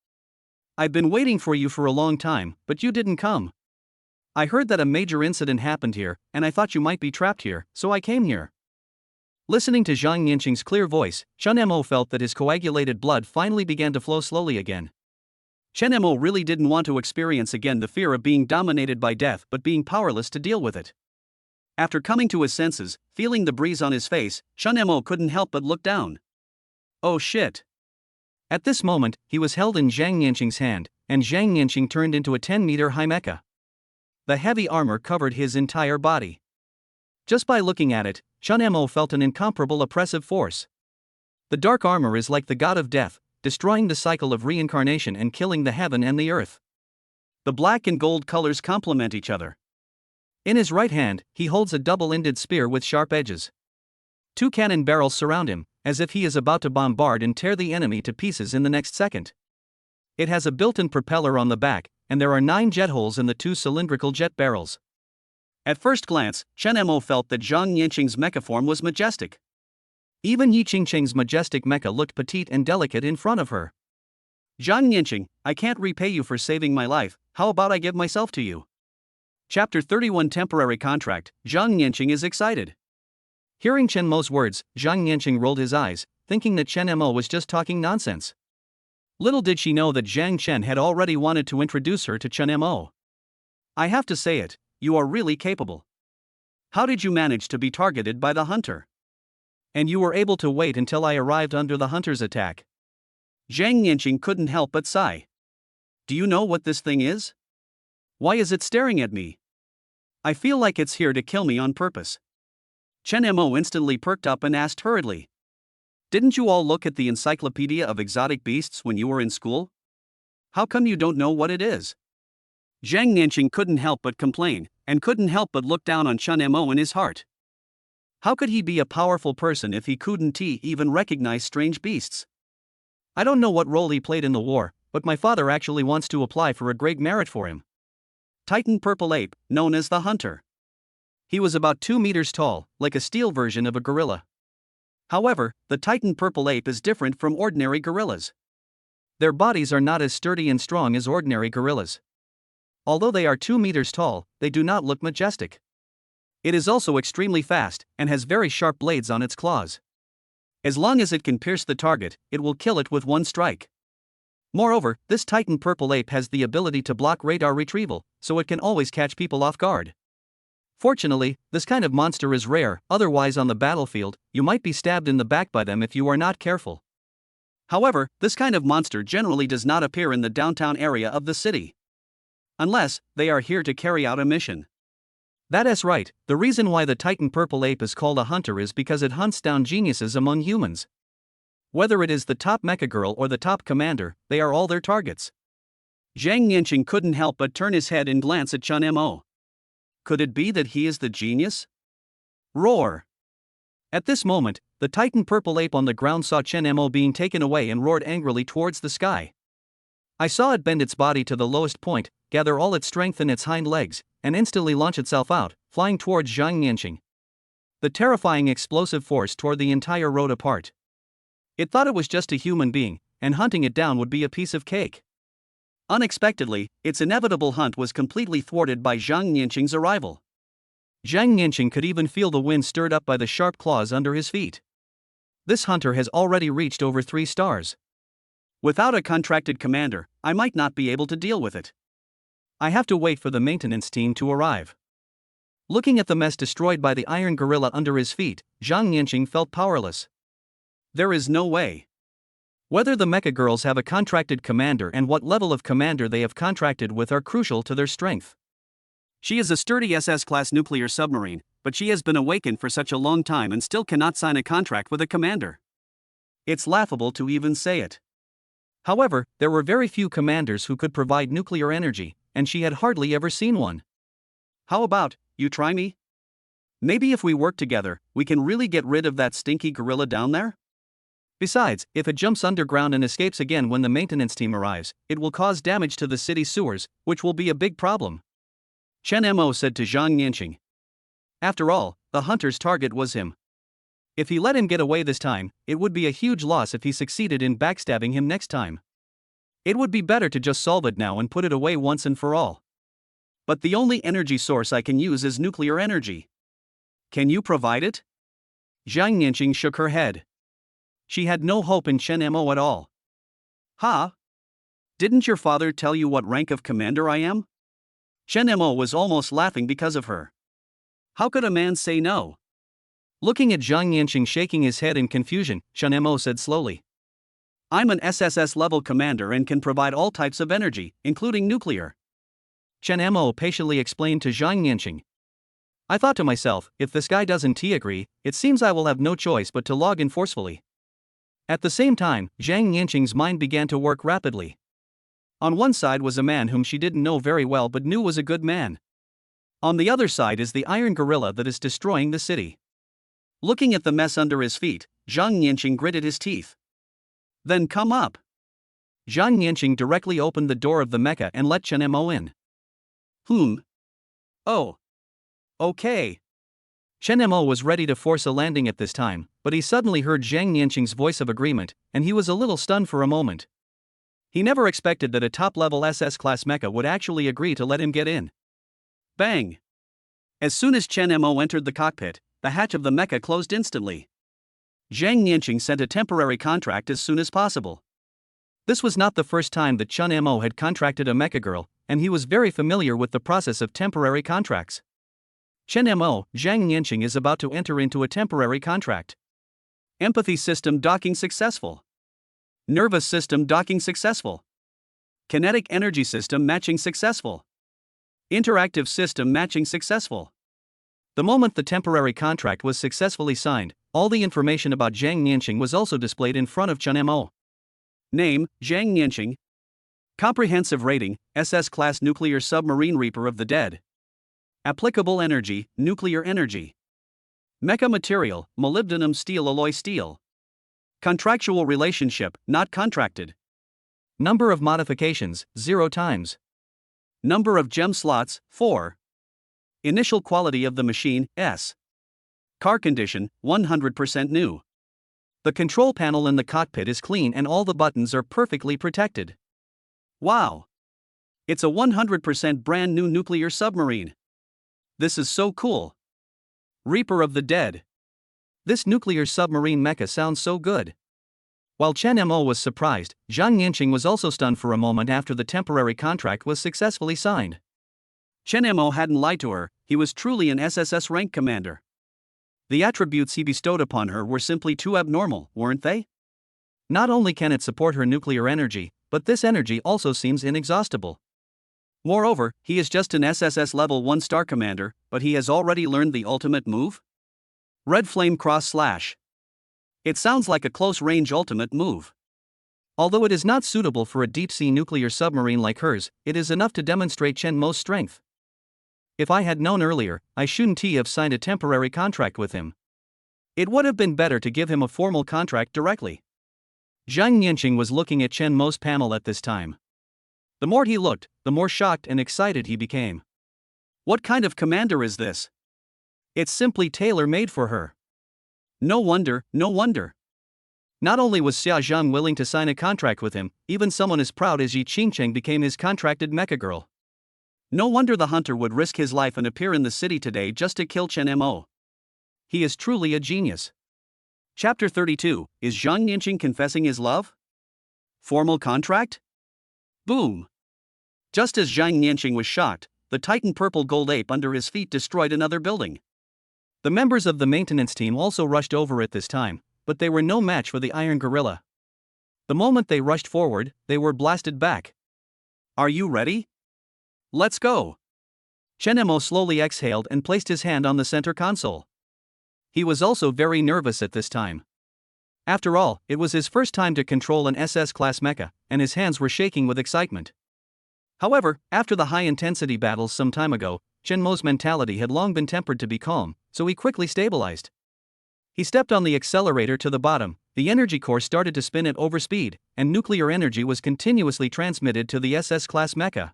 I've been waiting for you for a long time, but you didn't come. I heard that a major incident happened here, and I thought you might be trapped here, so I came here. Listening to Zhang Yanqing's clear voice, Chen Mo felt that his coagulated blood finally began to flow slowly again. Chen Mo really didn't want to experience again the fear of being dominated by death but being powerless to deal with it. After coming to his senses, feeling the breeze on his face, Chen Mo couldn't help but look down. Oh shit. At this moment, he was held in Zhang Yanqing's hand, and Zhang Yanqing turned into a 10-meter high mecha. The heavy armor covered his entire body. Just by looking at it, Chen Mo felt an incomparable oppressive force. The dark armor is like the god of death, destroying the cycle of reincarnation and killing the heaven and the earth. The black and gold colors complement each other. In his right hand, he holds a double-ended spear with sharp edges. 2 cannon barrels surround him, as if he is about to bombard and tear the enemy to pieces in the next second. It has a built-in propeller on the back, and there are 9 jet holes in the 2 cylindrical jet barrels. At first glance, Chen Mo felt that Zhang Yanqing's mecha form was majestic. Even Yi Qingqing's majestic mecha looked petite and delicate in front of her. Zhang Yanqing, I can't repay you for saving my life, how about I give myself to you? Chapter 31 Temporary Contract. Zhang Yanqing is excited. Hearing Chen Mo's words, Zhang Yanqing rolled his eyes, thinking that Chen Mo was just talking nonsense. Little did she know that Zhang Chen had already wanted to introduce her to Chen Mo. I have to say it, you are really capable. How did you manage to be targeted by the hunter? And you were able to wait until I arrived under the hunter's attack. Zhang Yanqing couldn't help but sigh. Do you know what this thing is? Why is it staring at me? I feel like it's here to kill me on purpose. Chen Mo instantly perked up and asked hurriedly. Didn't you all look at the Encyclopedia of Exotic Beasts when you were in school? How come you don't know what it is? Zhang Yanqing couldn't help but complain, and couldn't help but look down on Chen Mo in his heart. How could he be a powerful person if he couldn't even recognize strange beasts? I don't know what role he played in the war, but my father actually wants to apply for a great merit for him. Titan Purple Ape, known as the Hunter. He was about 2 meters tall, like a steel version of a gorilla. However, the Titan Purple Ape is different from ordinary gorillas. Their bodies are not as sturdy and strong as ordinary gorillas. Although they are 2 meters tall, they do not look majestic. It is also extremely fast, and has very sharp blades on its claws. As long as it can pierce the target, it will kill it with one strike. Moreover, this Titan Purple Ape has the ability to block radar retrieval, so it can always catch people off guard. Fortunately, this kind of monster is rare, otherwise on the battlefield, you might be stabbed in the back by them if you are not careful. However, this kind of monster generally does not appear in the downtown area of the city. Unless, they are here to carry out a mission. That is right, the reason why the Titan Purple Ape is called a hunter is because it hunts down geniuses among humans. Whether it is the top mecha girl or the top commander, they are all their targets. Zhang Yanqing couldn't help but turn his head and glance at Chen Mo. Could it be that he is the genius? Roar! At this moment, the Titan Purple Ape on the ground saw Chen Mo being taken away and roared angrily towards the sky. I saw it bend its body to the lowest point, gather all its strength in its hind legs, and instantly launch itself out, flying towards Zhang Yanqing. The terrifying explosive force tore the entire road apart. It thought it was just a human being, and hunting it down would be a piece of cake. Unexpectedly, its inevitable hunt was completely thwarted by Zhang Yanqing's arrival. Zhang Yanqing could even feel the wind stirred up by the sharp claws under his feet. This hunter has already reached over 3 stars. Without a contracted commander, I might not be able to deal with it. I have to wait for the maintenance team to arrive. Looking at the mess destroyed by the iron gorilla under his feet, Zhang Yanqing felt powerless. There is no way. Whether the mecha girls have a contracted commander and what level of commander they have contracted with are crucial to their strength. She is a sturdy SS-class nuclear submarine, but she has been awakened for such a long time and still cannot sign a contract with a commander. It's laughable to even say it. However, there were very few commanders who could provide nuclear energy, and she had hardly ever seen one. How about, you try me? Maybe if we work together, we can really get rid of that stinky gorilla down there? Besides, if it jumps underground and escapes again when the maintenance team arrives, it will cause damage to the city sewers, which will be a big problem. Chen Mo said to Zhang Yanqing. After all, the hunter's target was him. If he let him get away this time, it would be a huge loss if he succeeded in backstabbing him next time. It would be better to just solve it now and put it away once and for all. But the only energy source I can use is nuclear energy. Can you provide it? Zhang Yanqing shook her head. She had no hope in Chen Mo at all. Ha? Didn't your father tell you what rank of commander I am? Chen Mo was almost laughing because of her. How could a man say no? Looking at Zhang Yanqing shaking his head in confusion, Chen Mo said slowly. I'm an SSS level commander and can provide all types of energy, including nuclear. Chen Mo patiently explained to Zhang Yanqing. I thought to myself, if this guy doesn't agree, it seems I will have no choice but to log in forcefully. At the same time, Zhang Yanqing's mind began to work rapidly. On one side was a man whom she didn't know very well but knew was a good man. On the other side is the iron gorilla that is destroying the city. Looking at the mess under his feet, Zhang Yanqing gritted his teeth. Then come up. Zhang Yanqing directly opened the door of the mecha and let Chen Mo in. Oh. Okay. Chen Mo was ready to force a landing at this time, but he suddenly heard Zhang Yanqing's voice of agreement, and he was a little stunned for a moment. He never expected that a top-level SS-class mecha would actually agree to let him get in. Bang! As soon as Chen Mo entered the cockpit, the hatch of the mecha closed instantly. Zhang Yanqing sent a temporary contract as soon as possible. This was not the first time that Chen Mo had contracted a mecha girl, and he was very familiar with the process of temporary contracts. Chen Mo, Zhang Yanqing is about to enter into a temporary contract. Empathy system docking successful. Nervous system docking successful. Kinetic energy system matching successful. Interactive system matching successful. The moment the temporary contract was successfully signed, all the information about Zhang Yanqing was also displayed in front of Chen Mo. Name, Zhang Yanqing. Comprehensive rating, SS-class nuclear submarine Reaper of the Dead. Applicable energy, nuclear energy. Mecha material, molybdenum steel alloy steel. Contractual relationship, not contracted. Number of modifications, 0 times. Number of gem slots, 4. Initial quality of the machine, S. Car condition, 100% new. The control panel in the cockpit is clean and all the buttons are perfectly protected. Wow! It's a 100% brand new nuclear submarine. This is so cool. Reaper of the Dead. This nuclear submarine mecha sounds so good. While Chen Mo was surprised, Zhang Yanqing was also stunned for a moment after the temporary contract was successfully signed. Chen Mo hadn't lied to her, he was truly an SSS rank commander. The attributes he bestowed upon her were simply too abnormal, weren't they? Not only can it support her nuclear energy, but this energy also seems inexhaustible. Moreover, he is just an SSS level 1-star commander, but he has already learned the ultimate move? Red Flame Cross Slash. It sounds like a close-range ultimate move. Although it is not suitable for a deep-sea nuclear submarine like hers, it is enough to demonstrate Chen Mo's strength. If I had known earlier, I shouldn't have signed a temporary contract with him. It would have been better to give him a formal contract directly. Zhang Yanqing was looking at Chen Mo's panel at this time. The more he looked, the more shocked and excited he became. What kind of commander is this? It's simply tailor-made for her. No wonder, no wonder. Not only was Xia Zhang willing to sign a contract with him, even someone as proud as Yi Qingcheng became his contracted mecha girl. No wonder the hunter would risk his life and appear in the city today just to kill Chen Mo. He is truly a genius. Chapter 32, is Zhang Yanqing confessing his love? Formal contract? Boom! Just as Zhang Yanqing was shocked, the Titan purple gold ape under his feet destroyed another building. The members of the maintenance team also rushed over at this time, but they were no match for the iron gorilla. The moment they rushed forward, they were blasted back. Are you ready? Let's go! Chen Mo slowly exhaled and placed his hand on the center console. He was also very nervous at this time. After all, it was his first time to control an SS-class mecha, and his hands were shaking with excitement. However, after the high-intensity battles some time ago, Chen Mo's mentality had long been tempered to be calm, so he quickly stabilized. He stepped on the accelerator to the bottom, the energy core started to spin at overspeed, and nuclear energy was continuously transmitted to the SS-class mecha.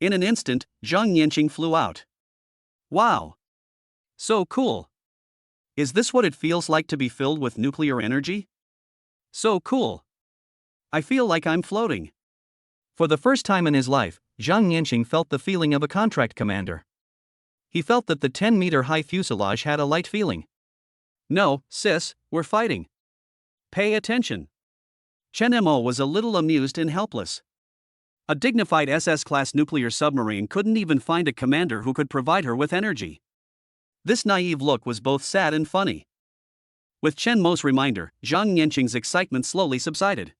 In an instant, Zhang Yanqing flew out. Wow! So cool! Is this what it feels like to be filled with nuclear energy? So cool! I feel like I'm floating. For the first time in his life, Zhang Yanqing felt the feeling of a contract commander. He felt that the 10-meter high fuselage had a light feeling. No, sis, we're fighting. Pay attention. Chen Mo was a little amused and helpless. A dignified SS-class nuclear submarine couldn't even find a commander who could provide her with energy. This naive look was both sad and funny. With Chen Mo's reminder, Zhang Yanqing's excitement slowly subsided.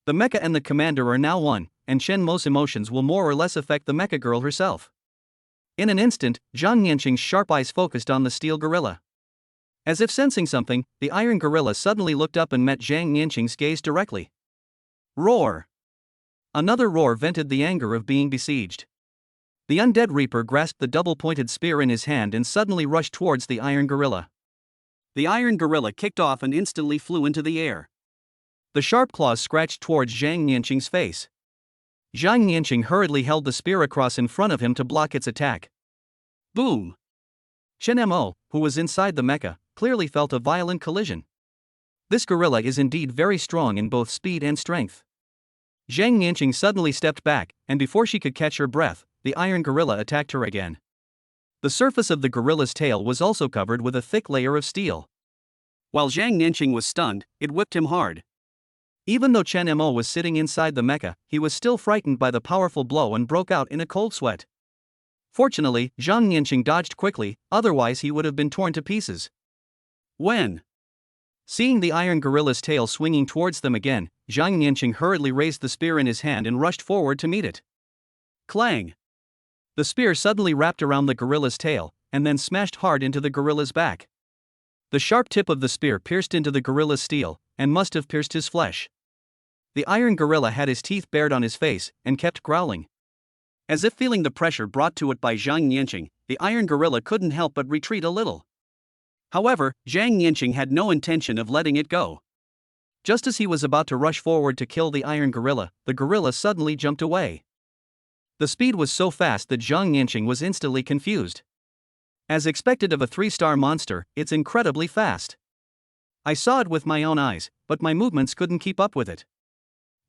The mecha and the commander are now one, and Chen Mo's emotions will more or less affect the mecha girl herself. In an instant, Zhang Yanqing's sharp eyes focused on the steel gorilla. As if sensing something, the iron gorilla suddenly looked up and met Zhang Yanqing's gaze directly. Roar! Another roar vented the anger of being besieged. The undead reaper grasped the double-pointed spear in his hand and suddenly rushed towards the iron gorilla. The iron gorilla kicked off and instantly flew into the air. The sharp claws scratched towards Zhang Yanqing's face. Zhang Yanqing hurriedly held the spear across in front of him to block its attack. Boom! Chen Mo, who was inside the mecha, clearly felt a violent collision. This gorilla is indeed very strong in both speed and strength. Zhang Yanqing suddenly stepped back, and before she could catch her breath, the iron gorilla attacked her again. The surface of the gorilla's tail was also covered with a thick layer of steel. While Zhang Yanqing was stunned, it whipped him hard. Even though Chen Mo was sitting inside the mecha, he was still frightened by the powerful blow and broke out in a cold sweat. Fortunately, Zhang Yanqing dodged quickly, otherwise he would have been torn to pieces. Seeing the iron gorilla's tail swinging towards them again, Zhang Yanqing hurriedly raised the spear in his hand and rushed forward to meet it. Clang! The spear suddenly wrapped around the gorilla's tail, and then smashed hard into the gorilla's back. The sharp tip of the spear pierced into the gorilla's steel, and must have pierced his flesh. The iron gorilla had his teeth bared on his face, and kept growling. As if feeling the pressure brought to it by Zhang Yanqing, the iron gorilla couldn't help but retreat a little. However, Zhang Yanqing had no intention of letting it go. Just as he was about to rush forward to kill the iron gorilla, the gorilla suddenly jumped away. The speed was so fast that Zhang Yanqing was instantly confused. As expected of a 3-star monster, it's incredibly fast. I saw it with my own eyes, but my movements couldn't keep up with it.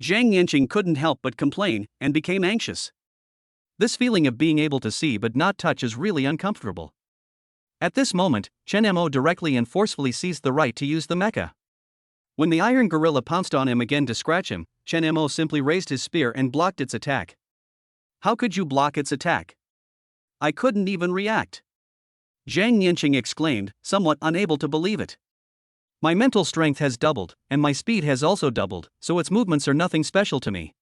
Zhang Yanqing couldn't help but complain, and became anxious. This feeling of being able to see but not touch is really uncomfortable. At this moment, Chen Mo directly and forcefully seized the right to use the mecha. When the iron gorilla pounced on him again to scratch him, Chen Mo simply raised his spear and blocked its attack. How could you block its attack? I couldn't even react. Zhang Yanqing exclaimed, somewhat unable to believe it. My mental strength has doubled, and my speed has also doubled, so its movements are nothing special to me.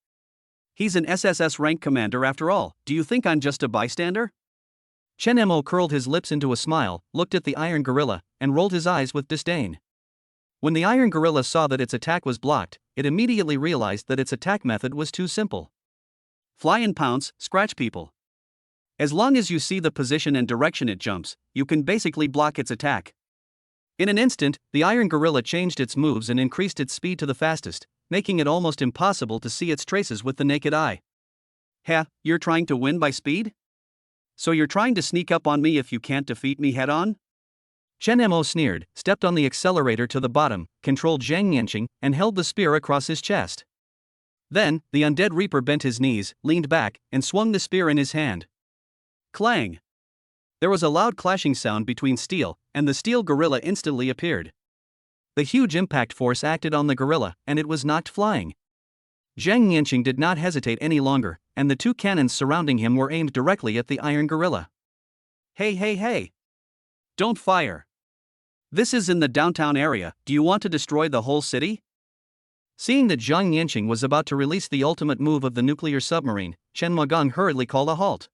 He's an SSS rank commander after all, do you think I'm just a bystander? Chen Mo curled his lips into a smile, looked at the iron gorilla, and rolled his eyes with disdain. When the iron gorilla saw that its attack was blocked, it immediately realized that its attack method was too simple. Fly and pounce, scratch people. As long as you see the position and direction it jumps, you can basically block its attack. In an instant, the iron gorilla changed its moves and increased its speed to the fastest, making it almost impossible to see its traces with the naked eye. You're trying to win by speed? So you're trying to sneak up on me if you can't defeat me head-on? Chen Mo sneered, stepped on the accelerator to the bottom, controlled Zhang Yanqing, and held the spear across his chest. Then, the undead reaper bent his knees, leaned back, and swung the spear in his hand. Clang! There was a loud clashing sound between steel, and the steel gorilla instantly appeared. The huge impact force acted on the gorilla, and it was knocked flying. Zhang Yanqing did not hesitate any longer, and the 2 cannons surrounding him were aimed directly at the iron gorilla. Hey! Don't fire! This is in the downtown area, do you want to destroy the whole city? Seeing that Zhang Yanqing was about to release the ultimate move of the nuclear submarine, Chen Magang hurriedly called a halt.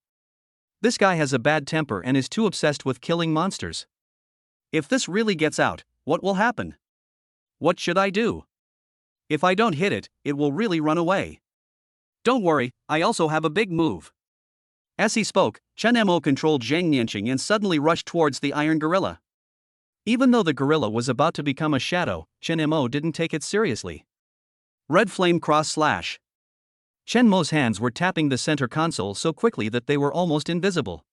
This guy has a bad temper and is too obsessed with killing monsters. If this really gets out, what will happen? What should I do? If I don't hit it, it will really run away. Don't worry, I also have a big move. As he spoke, Chen Mo controlled Zhang Yanqing and suddenly rushed towards the iron gorilla. Even though the gorilla was about to become a shadow, Chen Mo didn't take it seriously. Red flame cross slash. Chen Mo's hands were tapping the center console so quickly that they were almost invisible.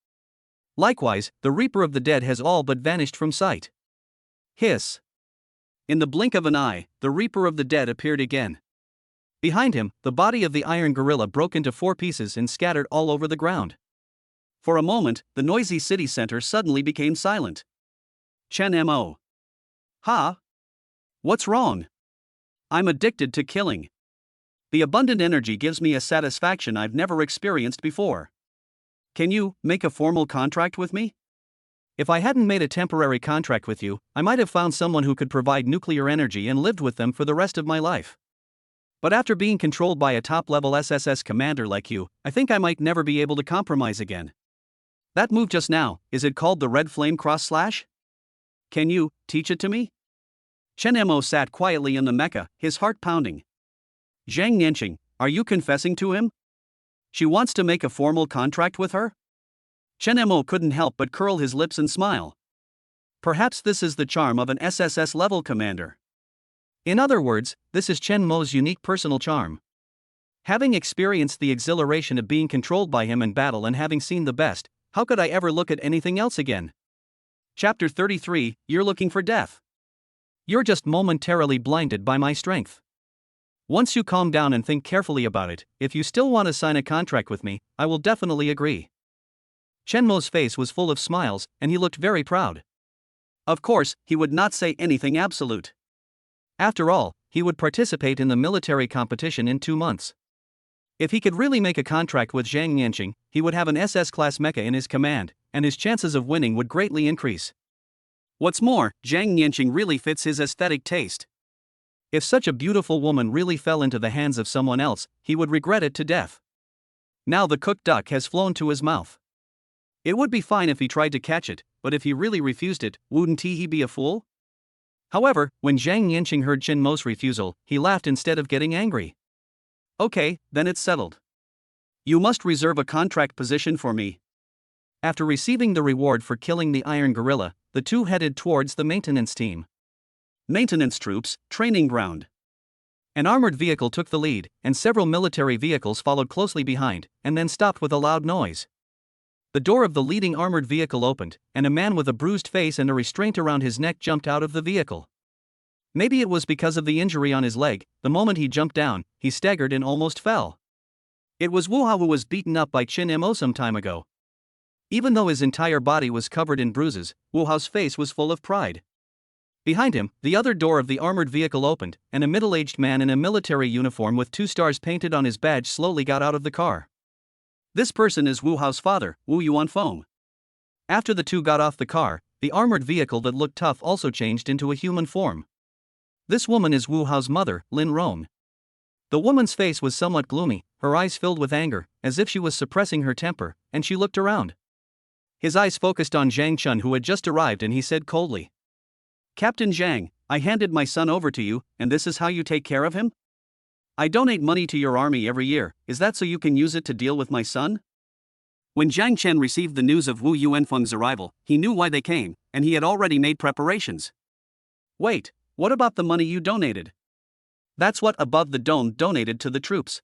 Likewise, the Reaper of the Dead has all but vanished from sight. Hiss. In the blink of an eye, the Reaper of the Dead appeared again. Behind him, the body of the iron gorilla broke into 4 pieces and scattered all over the ground. For a moment, the noisy city center suddenly became silent. Chen Mo. Ha? What's wrong? I'm addicted to killing. The abundant energy gives me a satisfaction I've never experienced before. Can you make a formal contract with me? If I hadn't made a temporary contract with you, I might have found someone who could provide nuclear energy and lived with them for the rest of my life. But after being controlled by a top-level SSS commander like you, I think I might never be able to compromise again. That move just now, is it called the red flame cross slash? Can you teach it to me? Chen Mo sat quietly in the mecha, his heart pounding. Zhang Nianqing, are you confessing to him? She wants to make a formal contract with her? Chen Mo couldn't help but curl his lips and smile. Perhaps this is the charm of an SSS-level commander. In other words, this is Chen Mo's unique personal charm. Having experienced the exhilaration of being controlled by him in battle and having seen the best, how could I ever look at anything else again? Chapter 33, You're looking for death. You're just momentarily blinded by my strength. Once you calm down and think carefully about it, if you still want to sign a contract with me, I will definitely agree. Chen Mo's face was full of smiles, and he looked very proud. Of course, he would not say anything absolute. After all, he would participate in the military competition in 2 months. If he could really make a contract with Zhang Nianqing, he would have an SS-class mecha in his command, and his chances of winning would greatly increase. What's more, Zhang Nianqing really fits his aesthetic taste. If such a beautiful woman really fell into the hands of someone else, he would regret it to death. Now the cooked duck has flown to his mouth. It would be fine if he tried to catch it, but if he really refused it, wouldn't he be a fool? However, when Zhang Nianqing heard Chen Mo's refusal, he laughed instead of getting angry. Okay, then it's settled. You must reserve a contract position for me. After receiving the reward for killing the Iron Gorilla, the two headed towards the maintenance team. Maintenance troops, training ground. An armored vehicle took the lead, and several military vehicles followed closely behind, and then stopped with a loud noise. The door of the leading armored vehicle opened, and a man with a bruised face and a restraint around his neck jumped out of the vehicle. Maybe it was because of the injury on his leg. The moment he jumped down, he staggered and almost fell. It was Wu Hao who was beaten up by Chen Mo some time ago. Even though his entire body was covered in bruises, Wu Hao's face was full of pride. Behind him, the other door of the armored vehicle opened, and a middle-aged man in a military uniform with 2 stars painted on his badge slowly got out of the car. This person is Wu Hao's father, Wu Yuanfeng. After the two got off the car, the armored vehicle that looked tough also changed into a human form. This woman is Wu Hao's mother, Lin Yuru. The woman's face was somewhat gloomy, her eyes filled with anger, as if she was suppressing her temper, and she looked around. His eyes focused on Zhang Chun, who had just arrived, and he said coldly, Captain Zhang, I handed my son over to you, and this is how you take care of him? I donate money to your army every year, is that so you can use it to deal with my son? When Zhang Chen received the news of Wu Yuanfeng's arrival, he knew why they came, and he had already made preparations. Wait, what about the money you donated? That's what Above the Dome donated to the troops.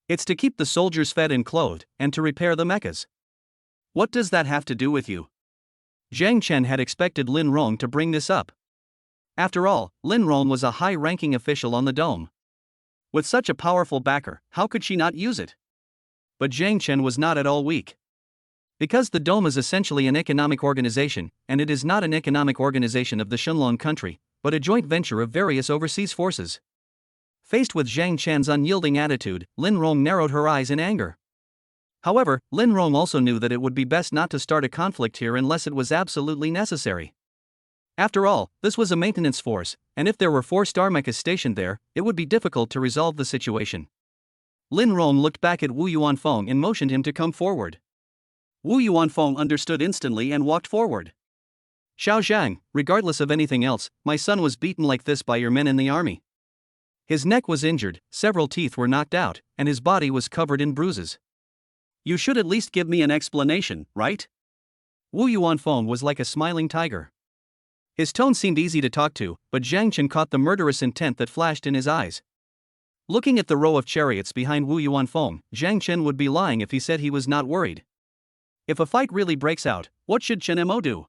It's to keep the soldiers fed and clothed, and to repair the mechas. What does that have to do with you? Zhang Chen had expected Lin Yuru to bring this up. After all, Lin Yuru was a high-ranking official on the dome. With such a powerful backer, how could she not use it? But Zhang Chen was not at all weak. Because the dome is essentially an economic organization, and it is not an economic organization of the Shunlong country, but a joint venture of various overseas forces. Faced with Zhang Chen's unyielding attitude, Lin Yuru narrowed her eyes in anger. However, Lin Yuru also knew that it would be best not to start a conflict here unless it was absolutely necessary. After all, this was a maintenance force, and if there were 4-star mechas stationed there, it would be difficult to resolve the situation. Lin Yuru looked back at Wu Yuanfeng and motioned him to come forward. Wu Yuanfeng understood instantly and walked forward. Xiao Zhang, regardless of anything else, my son was beaten like this by your men in the army. His neck was injured, several teeth were knocked out, and his body was covered in bruises. You should at least give me an explanation, right? Wu Yuanfeng was like a smiling tiger. His tone seemed easy to talk to, but Zhang Chen caught the murderous intent that flashed in his eyes. Looking at the row of chariots behind Wu Yuanfeng, Zhang Chen would be lying if he said he was not worried. If a fight really breaks out, what should Chen Mo do?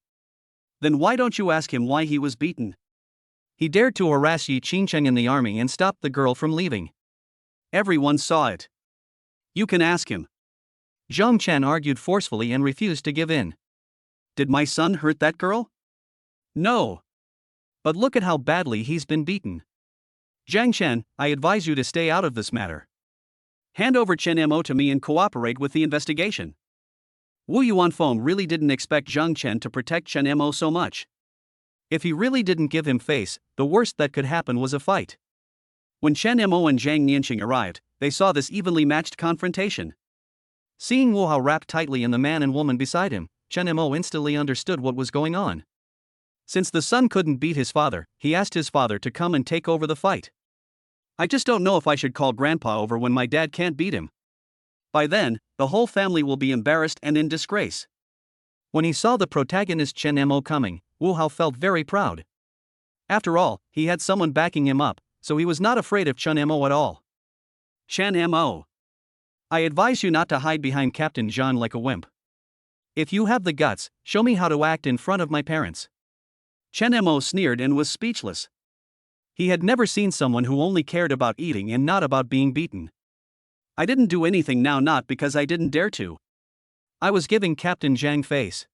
Then why don't you ask him why he was beaten? He dared to harass Yi Qingcheng in the army and stopped the girl from leaving. Everyone saw it. You can ask him. Zhang Chen argued forcefully and refused to give in. Did my son hurt that girl? No. But look at how badly he's been beaten. Zhang Chen, I advise you to stay out of this matter. Hand over Chen Mo to me and cooperate with the investigation. Wu Yuanfeng really didn't expect Zhang Chen to protect Chen Mo so much. If he really didn't give him face, the worst that could happen was a fight. When Chen Mo and Zhang Nianqing arrived, they saw this evenly matched confrontation. Seeing Wu Hao wrapped tightly in the man and woman beside him, Chen Mo instantly understood what was going on. Since the son couldn't beat his father, he asked his father to come and take over the fight. I just don't know if I should call Grandpa over when my dad can't beat him. By then, the whole family will be embarrassed and in disgrace. When he saw the protagonist Chen Mo coming, Wu Hao felt very proud. After all, he had someone backing him up, so he was not afraid of Chen Mo at all. Chen Mo. I advise you not to hide behind Captain Zhang like a wimp. If you have the guts, show me how to act in front of my parents. Chen Mo sneered and was speechless. He had never seen someone who only cared about eating and not about being beaten. I didn't do anything now, not because I didn't dare to. I was giving Captain Zhang face.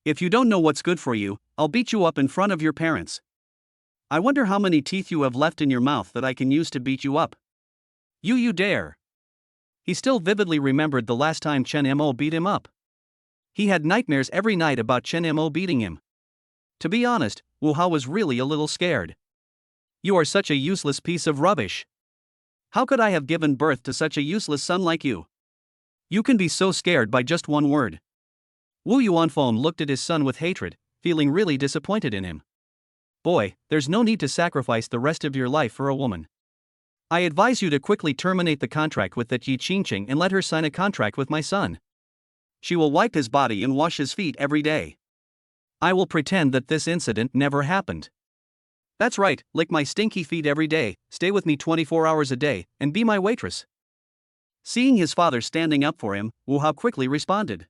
If you don't know what's good for you, I'll beat you up in front of your parents. I wonder how many teeth you have left in your mouth that I can use to beat you up. You dare. He still vividly remembered the last time Chen Mo beat him up. He had nightmares every night about Chen Mo beating him. To be honest, Wu Hao was really a little scared. You are such a useless piece of rubbish. How could I have given birth to such a useless son like you? You can be so scared by just one word. Wu Yuanfeng looked at his son with hatred, feeling really disappointed in him. Boy, there's no need to sacrifice the rest of your life for a woman. I advise you to quickly terminate the contract with that Yi Qingqing and let her sign a contract with my son. She will wipe his body and wash his feet every day. I will pretend that this incident never happened. That's right, lick my stinky feet every day, stay with me 24 hours a day, and be my waitress. Seeing his father standing up for him, Wu Hao quickly responded.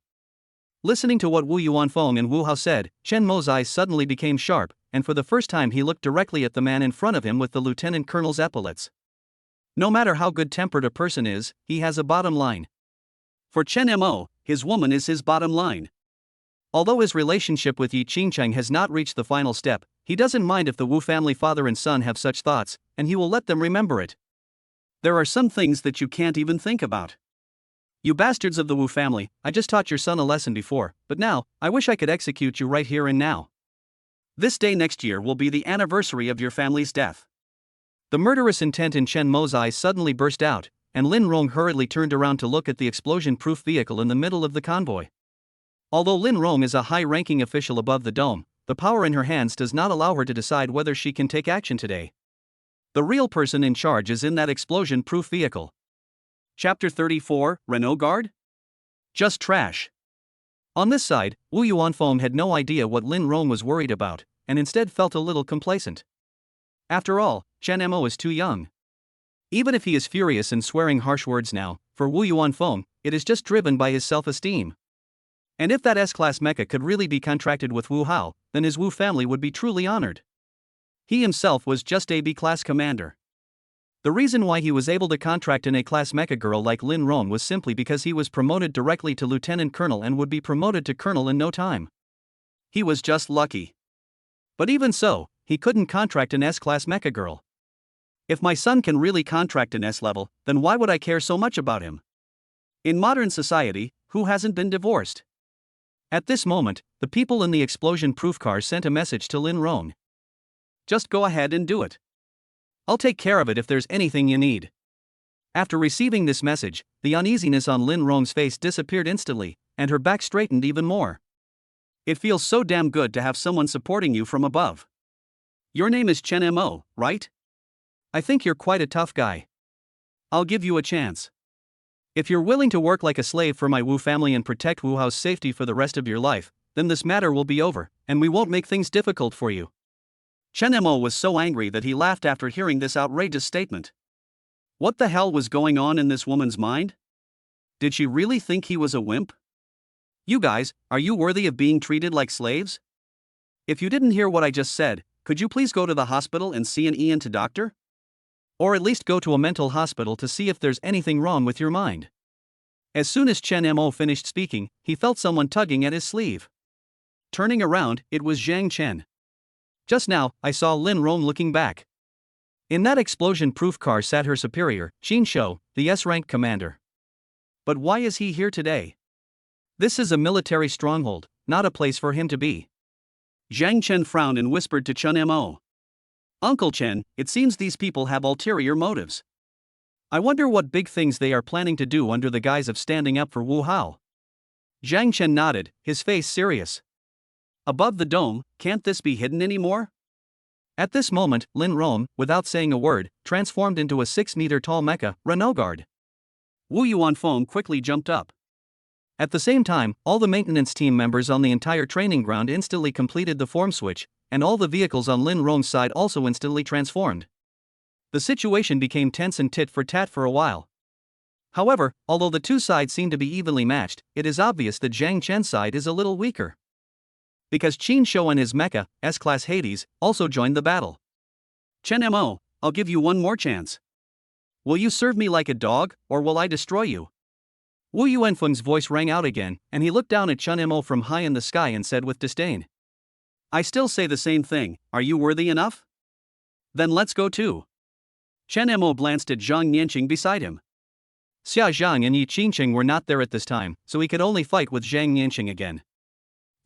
Listening to what Wu Yuanfeng and Wu Hao said, Chen Mo's eyes suddenly became sharp, and for the first time he looked directly at the man in front of him with the lieutenant colonel's epaulets. No matter how good-tempered a person is, he has a bottom line. For Chen Mo, his woman is his bottom line. Although his relationship with Yi Qingqing has not reached the final step, he doesn't mind if the Wu family father and son have such thoughts, and he will let them remember it. There are some things that you can't even think about. You bastards of the Wu family, I just taught your son a lesson before, but now, I wish I could execute you right here and now. This day next year will be the anniversary of your family's death. The murderous intent in Chen Mo's eyes suddenly burst out, and Lin Rong hurriedly turned around to look at the explosion-proof vehicle in the middle of the convoy. Although Lin Rong is a high-ranking official above the dome, the power in her hands does not allow her to decide whether she can take action today. The real person in charge is in that explosion-proof vehicle. Chapter 34, Renault Guard? Just trash. On this side, Wu Yuanfeng had no idea what Lin Rong was worried about, and instead felt a little complacent. After all, Chen Mo is too young. Even if he is furious and swearing harsh words now, for Wu Yuanfeng, it is just driven by his self-esteem. And if that S-Class mecha could really be contracted with Wu Hao, then his Wu family would be truly honored. He himself was just a B-Class commander. The reason why he was able to contract an A-Class mecha girl like Lin Rong was simply because he was promoted directly to lieutenant colonel and would be promoted to colonel in no time. He was just lucky. But even so, he couldn't contract an S-Class mecha girl. If my son can really contract an S-level, then why would I care so much about him? In modern society, who hasn't been divorced? At this moment, the people in the explosion-proof car sent a message to Lin Rong. Just go ahead and do it. I'll take care of it if there's anything you need. After receiving this message, the uneasiness on Lin Rong's face disappeared instantly, and her back straightened even more. It feels so damn good to have someone supporting you from above. Your name is Chen Mo, right? I think you're quite a tough guy. I'll give you a chance. If you're willing to work like a slave for my Wu family and protect Wu Hao's safety for the rest of your life, then this matter will be over, and we won't make things difficult for you. Chen Mo was so angry that he laughed after hearing this outrageous statement. What the hell was going on in this woman's mind? Did she really think he was a wimp? You guys, are you worthy of being treated like slaves? If you didn't hear what I just said, could you please go to the hospital and see an ENT doctor? Or at least go to a mental hospital to see if there's anything wrong with your mind. As soon as Chen Mo finished speaking, he felt someone tugging at his sleeve. Turning around, it was Zhang Chen. Just now, I saw Lin Yuru looking back. In that explosion-proof car sat her superior, Qin Shou, the S-rank commander. But why is he here today? This is a military stronghold, not a place for him to be. Zhang Chen frowned and whispered to Chen Mo. Uncle Chen, it seems these people have ulterior motives. I wonder what big things they are planning to do under the guise of standing up for Wu Hao. Zhang Chen nodded, his face serious. Above the dome, can't this be hidden anymore? At this moment, Lin Yuru, without saying a word, transformed into a 6-meter-tall mecha, Renegade. Wu Yuanfeng quickly jumped up. At the same time, all the maintenance team members on the entire training ground instantly completed the form switch, and all the vehicles on Lin Yuru's side also instantly transformed. The situation became tense and tit for tat for a while. However, although the two sides seem to be evenly matched, it is obvious that Zhang Chen's side is a little weaker. Because Qin Shou and his mecha, S-class Hades, also joined the battle. Chen Mo, I'll give you one more chance. Will you serve me like a dog, or will I destroy you? Wu Yuanfeng's voice rang out again, and he looked down at Chen Mo from high in the sky and said with disdain. I still say the same thing, are you worthy enough? Then let's go too. Chen Mo glanced at Zhang Yanqing beside him. Xia Zhang and Yi Qingqing were not there at this time, so he could only fight with Zhang Yanqing again.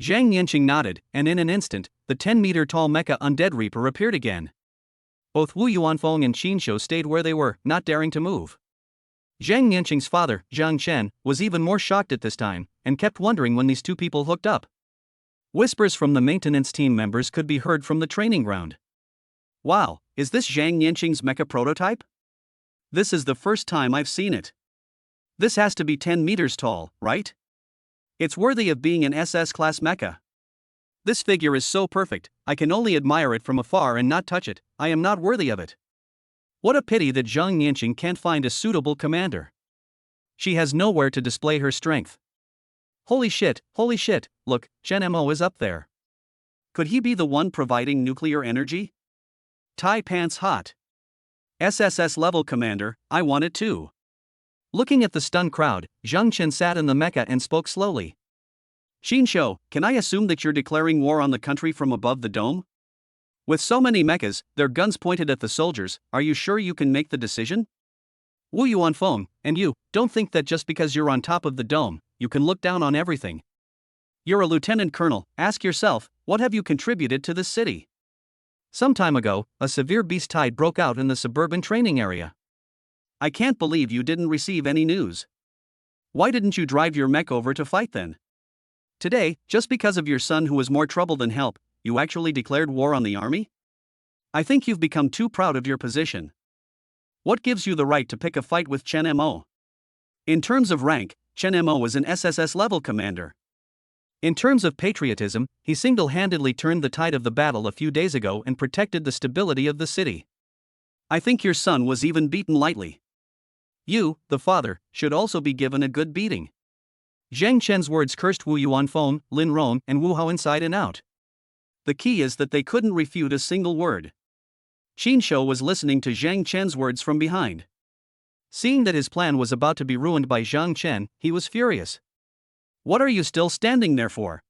Zhang Yanqing nodded, and in an instant, the 10-meter-tall mecha Undead Reaper appeared again. Both Wu Yuanfeng and Qin Shou stayed where they were, not daring to move. Zhang Yanqing's father, Zhang Chen, was even more shocked at this time, and kept wondering when these two people hooked up. Whispers from the maintenance team members could be heard from the training ground. Wow, is this Zhang Yanqing's mecha prototype? This is the first time I've seen it. This has to be 10 meters tall, right? It's worthy of being an SS-class mecha. This figure is so perfect, I can only admire it from afar and not touch it, I am not worthy of it. What a pity that Zhang Yanqing can't find a suitable commander. She has nowhere to display her strength. Holy shit, look, Chen Mo is up there. Could he be the one providing nuclear energy? Tai pants hot. SSS level commander, I want it too. Looking at the stunned crowd, Zhang Chen sat in the mecha and spoke slowly. Qin Shou, can I assume that you're declaring war on the country from above the dome? With so many mechas, their guns pointed at the soldiers, are you sure you can make the decision? Wu Yuanfeng, and you, don't think that just because you're on top of the dome, you can look down on everything. You're a lieutenant colonel, ask yourself, what have you contributed to this city? Some time ago, a severe beast tide broke out in the suburban training area. I can't believe you didn't receive any news. Why didn't you drive your mech over to fight then? Today, just because of your son who was more trouble than help, you actually declared war on the army? I think you've become too proud of your position. What gives you the right to pick a fight with Chen Mo? In terms of rank, Chen Mo was an SSS level commander. In terms of patriotism, he single-handedly turned the tide of the battle a few days ago and protected the stability of the city. I think your son was even beaten lightly. You, the father, should also be given a good beating. Zhang Chen's words cursed Wu Yuanfeng, Lin Yuru, and Wu Hao inside and out. The key is that they couldn't refute a single word. Qin Shou was listening to Zhang Chen's words from behind. Seeing that his plan was about to be ruined by Zhang Chen, he was furious. What are you still standing there for?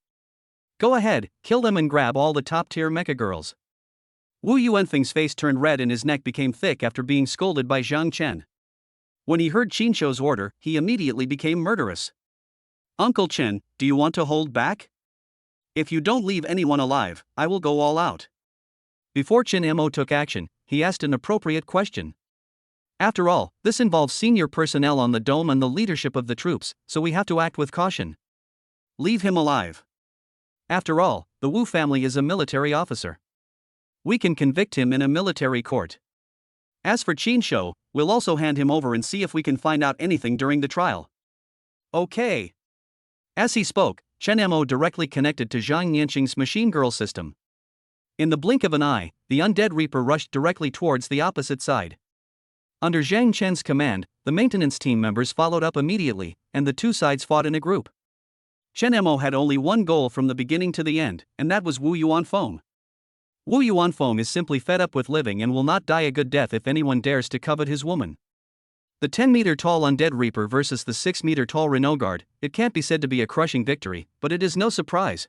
Go ahead, kill them and grab all the top-tier mecha girls. Wu Yuanfeng's face turned red and his neck became thick after being scolded by Zhang Chen. When he heard Qin Shou's order, he immediately became murderous. Uncle Chen, do you want to hold back? If you don't leave anyone alive, I will go all out. Before Chen Mo took action, he asked an appropriate question. After all, this involves senior personnel on the dome and the leadership of the troops, so we have to act with caution. Leave him alive. After all, the Wu family is a military officer. We can convict him in a military court. As for Qin Shou, we'll also hand him over and see if we can find out anything during the trial. Okay. As he spoke, Chen Mo directly connected to Zhang Yanqing's machine girl system. In the blink of an eye, the Undead Reaper rushed directly towards the opposite side. Under Zhang Chen's command, the maintenance team members followed up immediately, and the two sides fought in a group. Chen Mo had only one goal from the beginning to the end, and that was Wu Yuanfeng. Wu Yuanfeng is simply fed up with living and will not die a good death if anyone dares to covet his woman. The 10-meter-tall Undead Reaper versus the 6-meter-tall Renegade, it can't be said to be a crushing victory, but it is no surprise.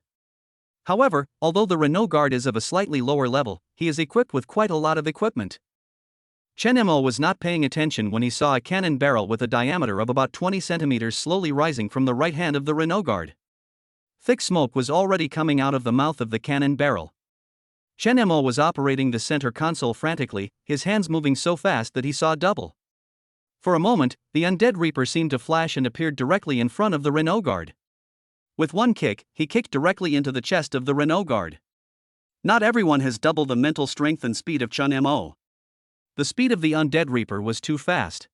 However, although the Renault guard is of a slightly lower level, he is equipped with quite a lot of equipment. Chen Mo was not paying attention when he saw a cannon barrel with a diameter of about 20 centimeters slowly rising from the right hand of the Renault guard. Thick smoke was already coming out of the mouth of the cannon barrel. Chen Mo was operating the center console frantically, his hands moving so fast that he saw double. For a moment, the undead Reaper seemed to flash and appeared directly in front of the Renault guard. With one kick, he kicked directly into the chest of the Renault guard. Not everyone has double the mental strength and speed of Chen Mo. The speed of the undead Reaper was too fast.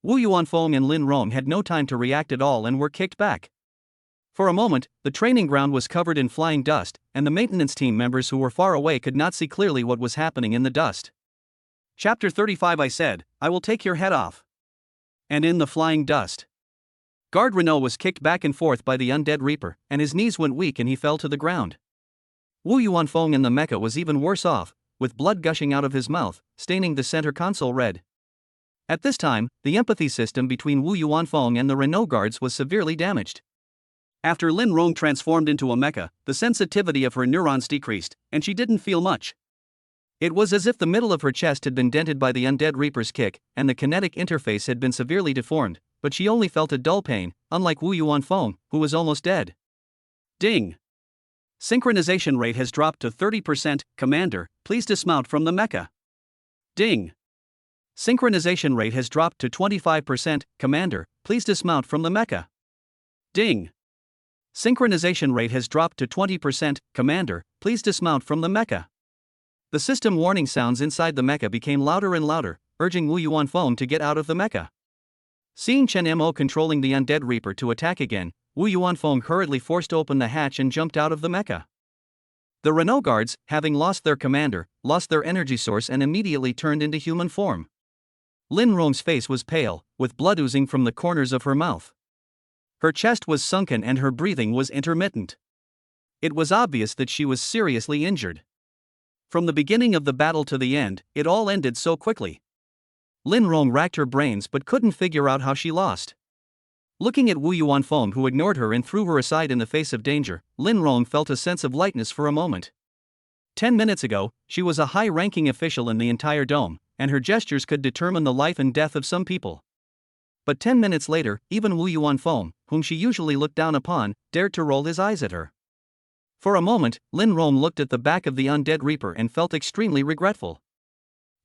Wu Yuanfeng and Lin Rong had no time to react at all and were kicked back. For a moment, the training ground was covered in flying dust, and the maintenance team members who were far away could not see clearly what was happening in the dust. Chapter 35 I said, I will take your head off. And in the flying dust. Guard Renault was kicked back and forth by the undead Reaper, and his knees went weak and he fell to the ground. Wu Yuanfeng in the mecha was even worse off, with blood gushing out of his mouth, staining the center console red. At this time, the empathy system between Wu Yuanfeng and the Renault guards was severely damaged. After Lin Rong transformed into a mecha, the sensitivity of her neurons decreased, and she didn't feel much. It was as if the middle of her chest had been dented by the undead Reaper's kick, and the kinetic interface had been severely deformed, but she only felt a dull pain, unlike Wu Yuanfeng, who was almost dead. Ding! Synchronization rate has dropped to 30%, Commander, please dismount from the mecha. Ding! Synchronization rate has dropped to 25%, Commander, please dismount from the mecha. Ding! Synchronization rate has dropped to 20%, Commander, please dismount from the mecha. The system warning sounds inside the mecha became louder and louder, urging Wu Yuanfeng to get out of the mecha. Seeing Chen Mo controlling the undead Reaper to attack again, Wu Yuanfeng hurriedly forced open the hatch and jumped out of the mecha. The Renault guards, having lost their commander, lost their energy source and immediately turned into human form. Lin Rong's face was pale, with blood oozing from the corners of her mouth. Her chest was sunken and her breathing was intermittent. It was obvious that she was seriously injured. From the beginning of the battle to the end, it all ended so quickly. Lin Rong racked her brains but couldn't figure out how she lost. Looking at Wu Yuanfeng, who ignored her and threw her aside in the face of danger, Lin Rong felt a sense of lightness for a moment. 10 minutes ago, she was a high-ranking official in the entire dome, and her gestures could determine the life and death of some people. But 10 minutes later, even Wu Yuanfeng, whom she usually looked down upon, dared to roll his eyes at her. For a moment, Lin Rong looked at the back of the undead Reaper and felt extremely regretful.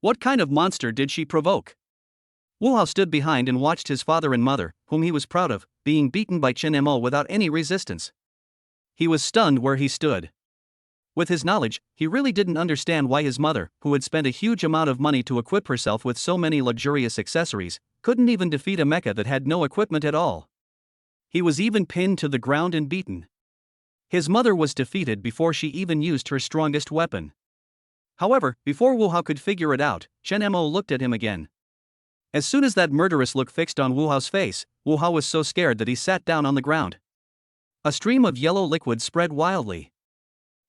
What kind of monster did she provoke? Wu Hao stood behind and watched his father and mother, whom he was proud of, being beaten by Chen Mo without any resistance. He was stunned where he stood. With his knowledge, he really didn't understand why his mother, who had spent a huge amount of money to equip herself with so many luxurious accessories, couldn't even defeat a mecha that had no equipment at all. He was even pinned to the ground and beaten. His mother was defeated before she even used her strongest weapon. However, before Wu Hao could figure it out, Chen Mo looked at him again. As soon as that murderous look fixed on Wu Hao's face, Wu Hao was so scared that he sat down on the ground. A stream of yellow liquid spread wildly.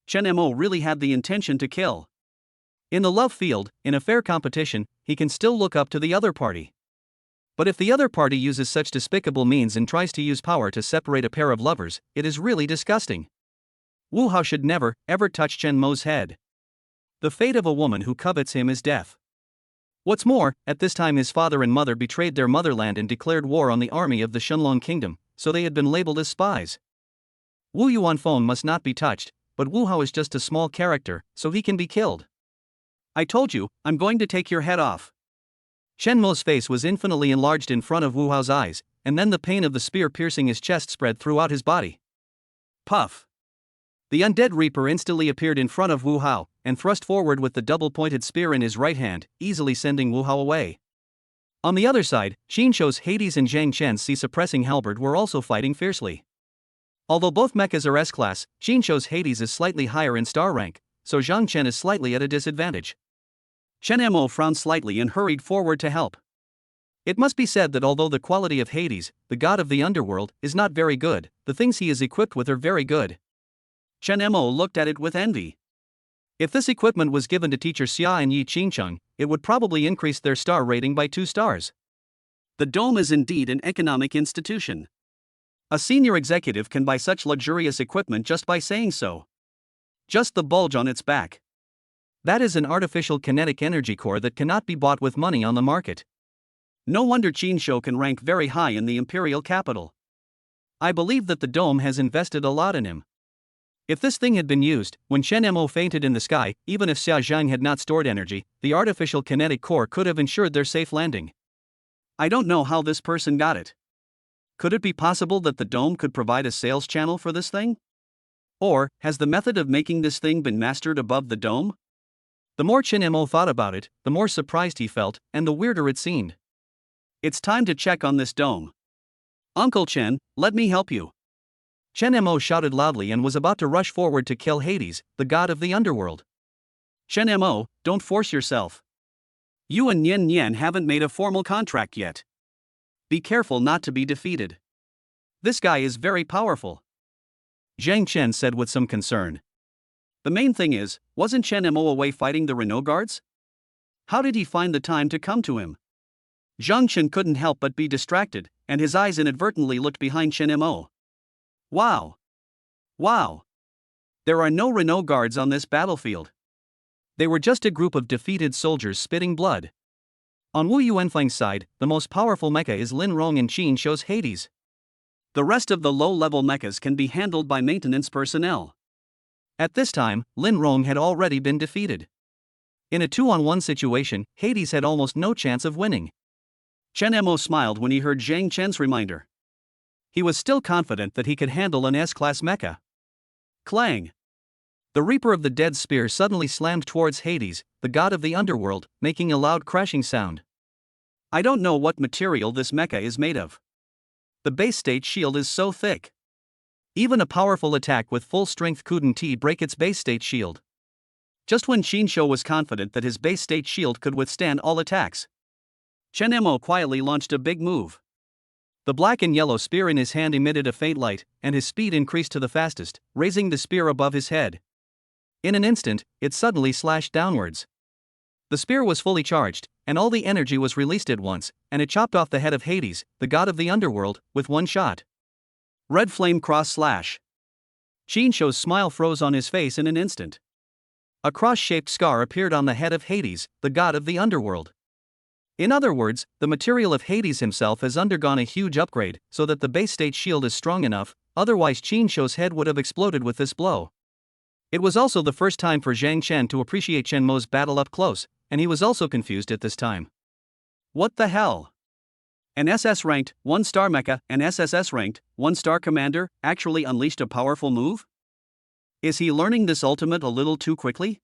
Chen Mo really had the intention to kill. In the love field, in a fair competition, he can still look up to the other party. But if the other party uses such despicable means and tries to use power to separate a pair of lovers, it is really disgusting. Wu Hao should never, ever touch Chen Mo's head. The fate of a woman who covets him is death. What's more, at this time his father and mother betrayed their motherland and declared war on the army of the Shunlong Kingdom, so they had been labeled as spies. Wu Yuanfeng must not be touched, but Wu Hao is just a small character, so he can be killed. I told you, I'm going to take your head off. Chen Mo's face was infinitely enlarged in front of Wu Hao's eyes, and then the pain of the spear piercing his chest spread throughout his body. Puff! The undead Reaper instantly appeared in front of Wu Hao, and thrust forward with the double-pointed spear in his right hand, easily sending Wu Hao away. On the other side, Xinshou's Hades and Zhang Chen's sea-suppressing halberd were also fighting fiercely. Although both mechas are S-class, Xinshou's Hades is slightly higher in star rank, so Zhang Chen is slightly at a disadvantage. Chen Mo frowned slightly and hurried forward to help. It must be said that although the quality of Hades, the god of the underworld, is not very good, the things he is equipped with are very good. Chen Mo looked at it with envy. If this equipment was given to teacher Xia and Yi Qingcheng, it would probably increase their star rating by 2 stars. The dome is indeed an economic institution. A senior executive can buy such luxurious equipment just by saying so. Just the bulge on its back. That is an artificial kinetic energy core that cannot be bought with money on the market. No wonder Qin Shou can rank very high in the imperial capital. I believe that the dome has invested a lot in him. If this thing had been used, when Chen Mo fainted in the sky, even if Xia Zhang had not stored energy, the artificial kinetic core could have ensured their safe landing. I don't know how this person got it. Could it be possible that the dome could provide a sales channel for this thing? Or, has the method of making this thing been mastered above the dome? The more Chen Mo thought about it, the more surprised he felt, and the weirder it seemed. It's time to check on this dome. Uncle Chen, let me help you. Chen Mo shouted loudly and was about to rush forward to kill Hades, the god of the underworld. Chen Mo, don't force yourself. You and Nian Nian haven't made a formal contract yet. Be careful not to be defeated. This guy is very powerful. Zhang Chen said with some concern. The main thing is, wasn't Chen Mo away fighting the Renault guards? How did he find the time to come to him? Zhang Chen couldn't help but be distracted, and his eyes inadvertently looked behind Chen Mo. Wow! Wow! There are no Renault guards on this battlefield. They were just a group of defeated soldiers spitting blood. On Wu Yuanfang's side, the most powerful mecha is Lin Rong and Qin Shou's Hades. The rest of the low-level mechas can be handled by maintenance personnel. At this time, Lin Rong had already been defeated. In a 2-on-1 situation, Hades had almost no chance of winning. Chen Mo smiled when he heard Zhang Chen's reminder. He was still confident that he could handle an S-class mecha. Clang! The Reaper of the Dead spear suddenly slammed towards Hades, the god of the underworld, making a loud crashing sound. I don't know what material this mecha is made of. The base state shield is so thick. Even a powerful attack with full strength couldn't break its base state shield. Just when Qin Shou was confident that his base state shield could withstand all attacks, Chen Mo quietly launched a big move. The black and yellow spear in his hand emitted a faint light, and his speed increased to the fastest, raising the spear above his head. In an instant, it suddenly slashed downwards. The spear was fully charged, and all the energy was released at once, and it chopped off the head of Hades, the god of the underworld, with one shot. Red flame cross slash. Qin Shou's smile froze on his face in an instant. A cross-shaped scar appeared on the head of Hades, the god of the underworld. In other words, the material of Hades himself has undergone a huge upgrade, so that the base state shield is strong enough, otherwise Qin Shou's head would have exploded with this blow. It was also the first time for Zhang Chen to appreciate Chen Mo's battle up close, and he was also confused at this time. What the hell? An SS-ranked, 1-star mecha, an SSS-ranked, 1-star commander, actually unleashed a powerful move? Is he learning this ultimate a little too quickly?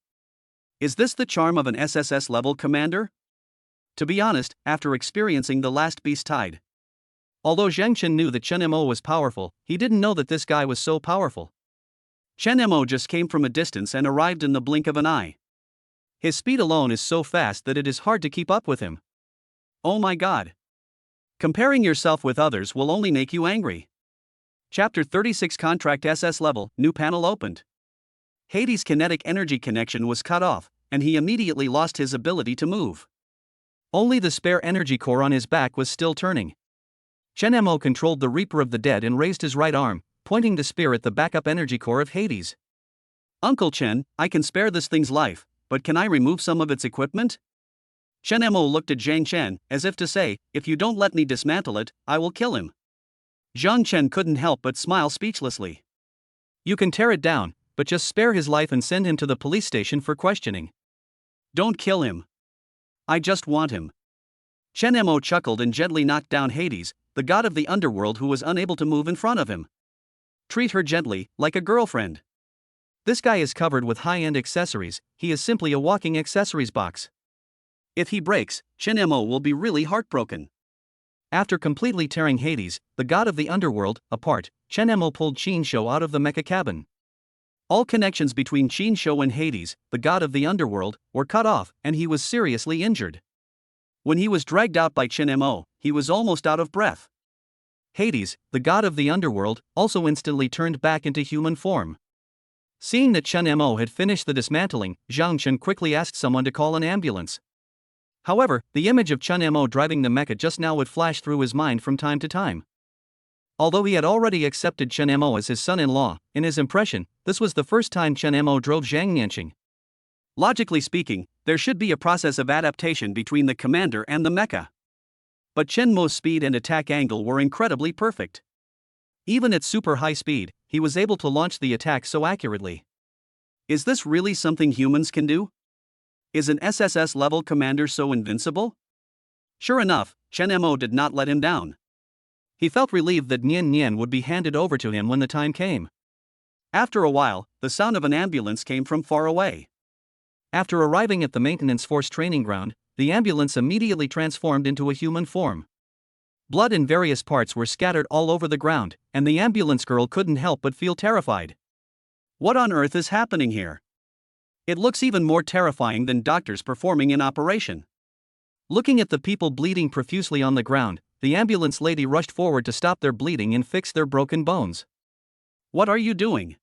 Is this the charm of an SSS-level commander? To be honest, after experiencing the last beast tide. Although Zhang Chen knew that Chen Mo was powerful, he didn't know that this guy was so powerful. Chen Mo just came from a distance and arrived in the blink of an eye. His speed alone is so fast that it is hard to keep up with him. Oh my god. Comparing yourself with others will only make you angry. Chapter 36 Contract SS Level, new panel opened. Hades' kinetic energy connection was cut off, and he immediately lost his ability to move. Only the spare energy core on his back was still turning. Chen Mo controlled the Reaper of the Dead and raised his right arm, pointing the spear at the backup energy core of Hades. Uncle Chen, I can spare this thing's life, but can I remove some of its equipment? Chen Mo looked at Zhang Chen, as if to say, if you don't let me dismantle it, I will kill him. Zhang Chen couldn't help but smile speechlessly. You can tear it down, but just spare his life and send him to the police station for questioning. Don't kill him. I just want him. Chen Mo chuckled and gently knocked down Hades, the god of the underworld who was unable to move in front of him. Treat her gently, like a girlfriend. This guy is covered with high-end accessories, he is simply a walking accessories box. If he breaks, Chen Mo will be really heartbroken. After completely tearing Hades, the god of the underworld, apart, Chen Mo pulled Qin Shou out of the mecha cabin. All connections between Qin Shou and Hades, the god of the underworld, were cut off, and he was seriously injured. When he was dragged out by Chen Mo, he was almost out of breath. Hades, the god of the underworld, also instantly turned back into human form. Seeing that Chen Mo had finished the dismantling, Zhang Chen quickly asked someone to call an ambulance. However, the image of Chen Mo driving the mecha just now would flash through his mind from time to time. Although he had already accepted Chen Mo as his son-in-law, in his impression, this was the first time Chen Mo drove Zhang Yanqing. Logically speaking, there should be a process of adaptation between the commander and the mecha. But Chen Mo's speed and attack angle were incredibly perfect. Even at super high speed, he was able to launch the attack so accurately. Is this really something humans can do? Is an SSS level commander so invincible? Sure enough, Chen Mo did not let him down. He felt relieved that Nian Nian would be handed over to him when the time came. After a while, the sound of an ambulance came from far away. After arriving at the maintenance force training ground, the ambulance immediately transformed into a human form. Blood in various parts were scattered all over the ground, and the ambulance girl couldn't help but feel terrified. What on earth is happening here? It looks even more terrifying than doctors performing an operation. Looking at the people bleeding profusely on the ground, the ambulance lady rushed forward to stop their bleeding and fix their broken bones. What are you doing?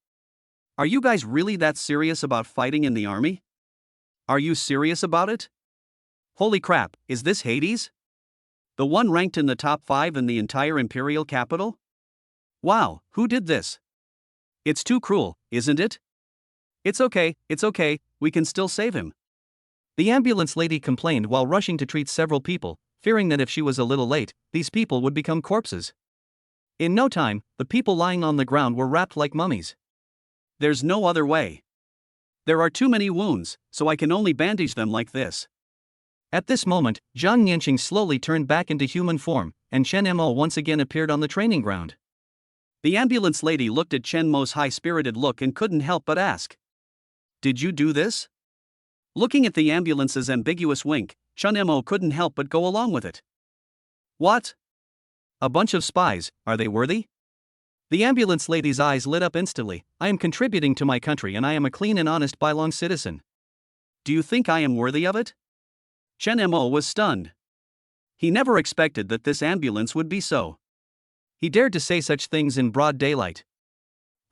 Are you guys really that serious about fighting in the army? Are you serious about it? Holy crap, is this Hades? The one ranked in the top 5 in the entire imperial capital? Wow, who did this? It's too cruel, isn't it? It's okay, we can still save him. The ambulance lady complained while rushing to treat several people, fearing that if she was a little late, these people would become corpses. In no time, the people lying on the ground were wrapped like mummies. There's no other way. There are too many wounds, so I can only bandage them like this. At this moment, Zhang Yanqing slowly turned back into human form, and Chen Mo once again appeared on the training ground. The ambulance lady looked at Chen Mo's high-spirited look and couldn't help but ask, "Did you do this?" Looking at the ambulance's ambiguous wink, Chen Mo couldn't help but go along with it. What? A bunch of spies, are they worthy? The ambulance lady's eyes lit up instantly. I am contributing to my country and I am a clean and honest Bailong citizen. Do you think I am worthy of it? Chen Mo was stunned. He never expected that this ambulance would be so. He dared to say such things in broad daylight.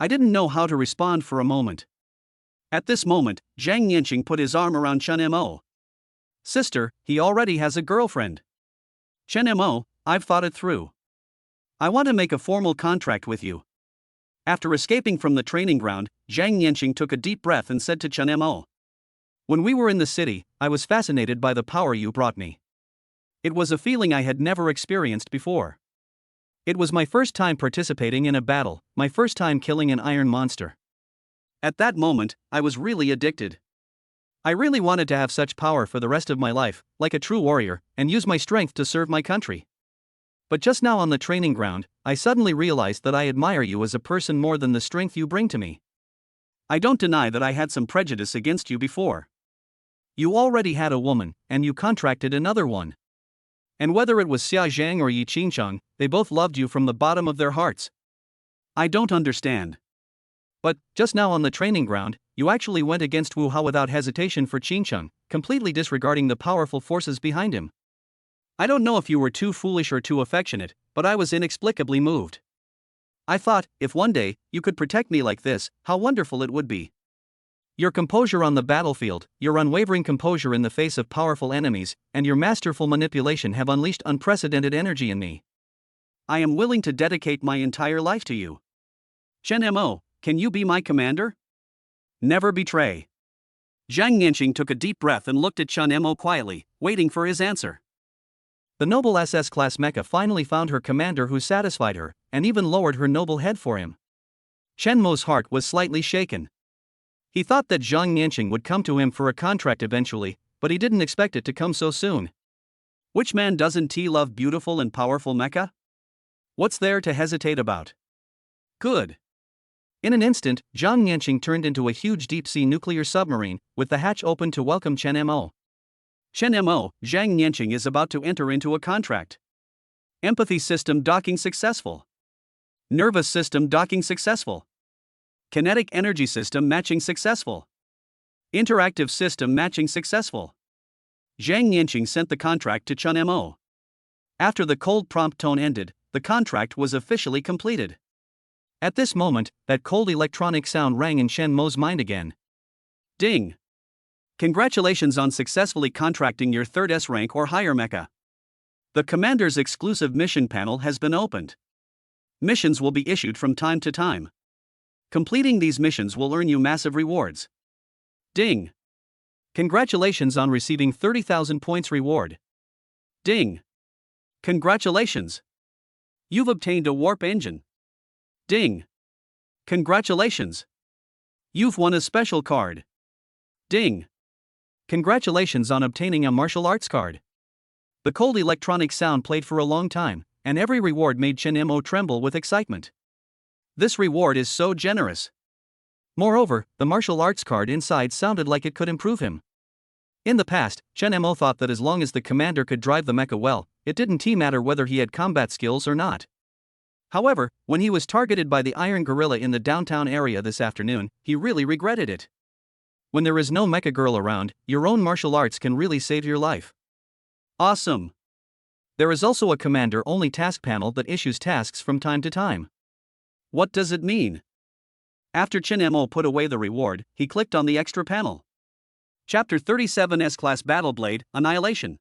I didn't know how to respond for a moment. At this moment, Zhang Yanqing put his arm around Chen Mo. Sister, he already has a girlfriend. Chen Mo, I've thought it through. I want to make a formal contract with you. After escaping from the training ground, Zhang Yanqing took a deep breath and said to Chen Mo. When we were in the city, I was fascinated by the power you brought me. It was a feeling I had never experienced before. It was my first time participating in a battle, my first time killing an iron monster. At that moment, I was really addicted. I really wanted to have such power for the rest of my life, like a true warrior, and use my strength to serve my country. But just now on the training ground, I suddenly realized that I admire you as a person more than the strength you bring to me. I don't deny that I had some prejudice against you before. You already had a woman, and you contracted another one. And whether it was Xia Zhang or Yi Qingchang, they both loved you from the bottom of their hearts. I don't understand. But, just now on the training ground, you actually went against Wu Hao without hesitation for Qingchang, completely disregarding the powerful forces behind him. I don't know if you were too foolish or too affectionate, but I was inexplicably moved. I thought, if one day, you could protect me like this, how wonderful it would be. Your composure on the battlefield, your unwavering composure in the face of powerful enemies, and your masterful manipulation have unleashed unprecedented energy in me. I am willing to dedicate my entire life to you. Chen Mo, can you be my commander? Never betray. Zhang Yanqing took a deep breath and looked at Chen Mo quietly, waiting for his answer. The noble SS-class mecha finally found her commander who satisfied her, and even lowered her noble head for him. Chen Mo's heart was slightly shaken. He thought that Zhang Yanqing would come to him for a contract eventually, but he didn't expect it to come so soon. Which man doesn't love beautiful and powerful mecha? What's there to hesitate about? Good. In an instant, Zhang Yanqing turned into a huge deep-sea nuclear submarine, with the hatch open to welcome Chen Mo. Chen Mo, Zhang Yanqing is about to enter into a contract. Empathy system docking successful. Nervous system docking successful. Kinetic energy system matching successful. Interactive system matching successful. Zhang Yanqing sent the contract to Chen Mo. After the cold prompt tone ended, the contract was officially completed. At this moment, that cold electronic sound rang in Chen Mo's mind again. Ding! Congratulations on successfully contracting your 3rd S rank or higher mecha. The commander's exclusive mission panel has been opened. Missions will be issued from time to time. Completing these missions will earn you massive rewards. Ding! Congratulations on receiving 30,000 points reward. Ding! Congratulations! You've obtained a warp engine. Ding! Congratulations! You've won a special card. Ding! Congratulations on obtaining a martial arts card. The cold electronic sound played for a long time, and every reward made Chen Mo tremble with excitement. This reward is so generous. Moreover, the martial arts card inside sounded like it could improve him. In the past, Chen Mo thought that as long as the commander could drive the mecha well, it didn't matter whether he had combat skills or not. However, when he was targeted by the Iron Gorilla in the downtown area this afternoon, he really regretted it. When there is no mecha girl around, your own martial arts can really save your life. Awesome! There is also a commander-only task panel that issues tasks from time to time. What does it mean? After Chen Mo put away the reward, he clicked on the extra panel. Chapter 37 S-Class Battle Blade, Annihilation.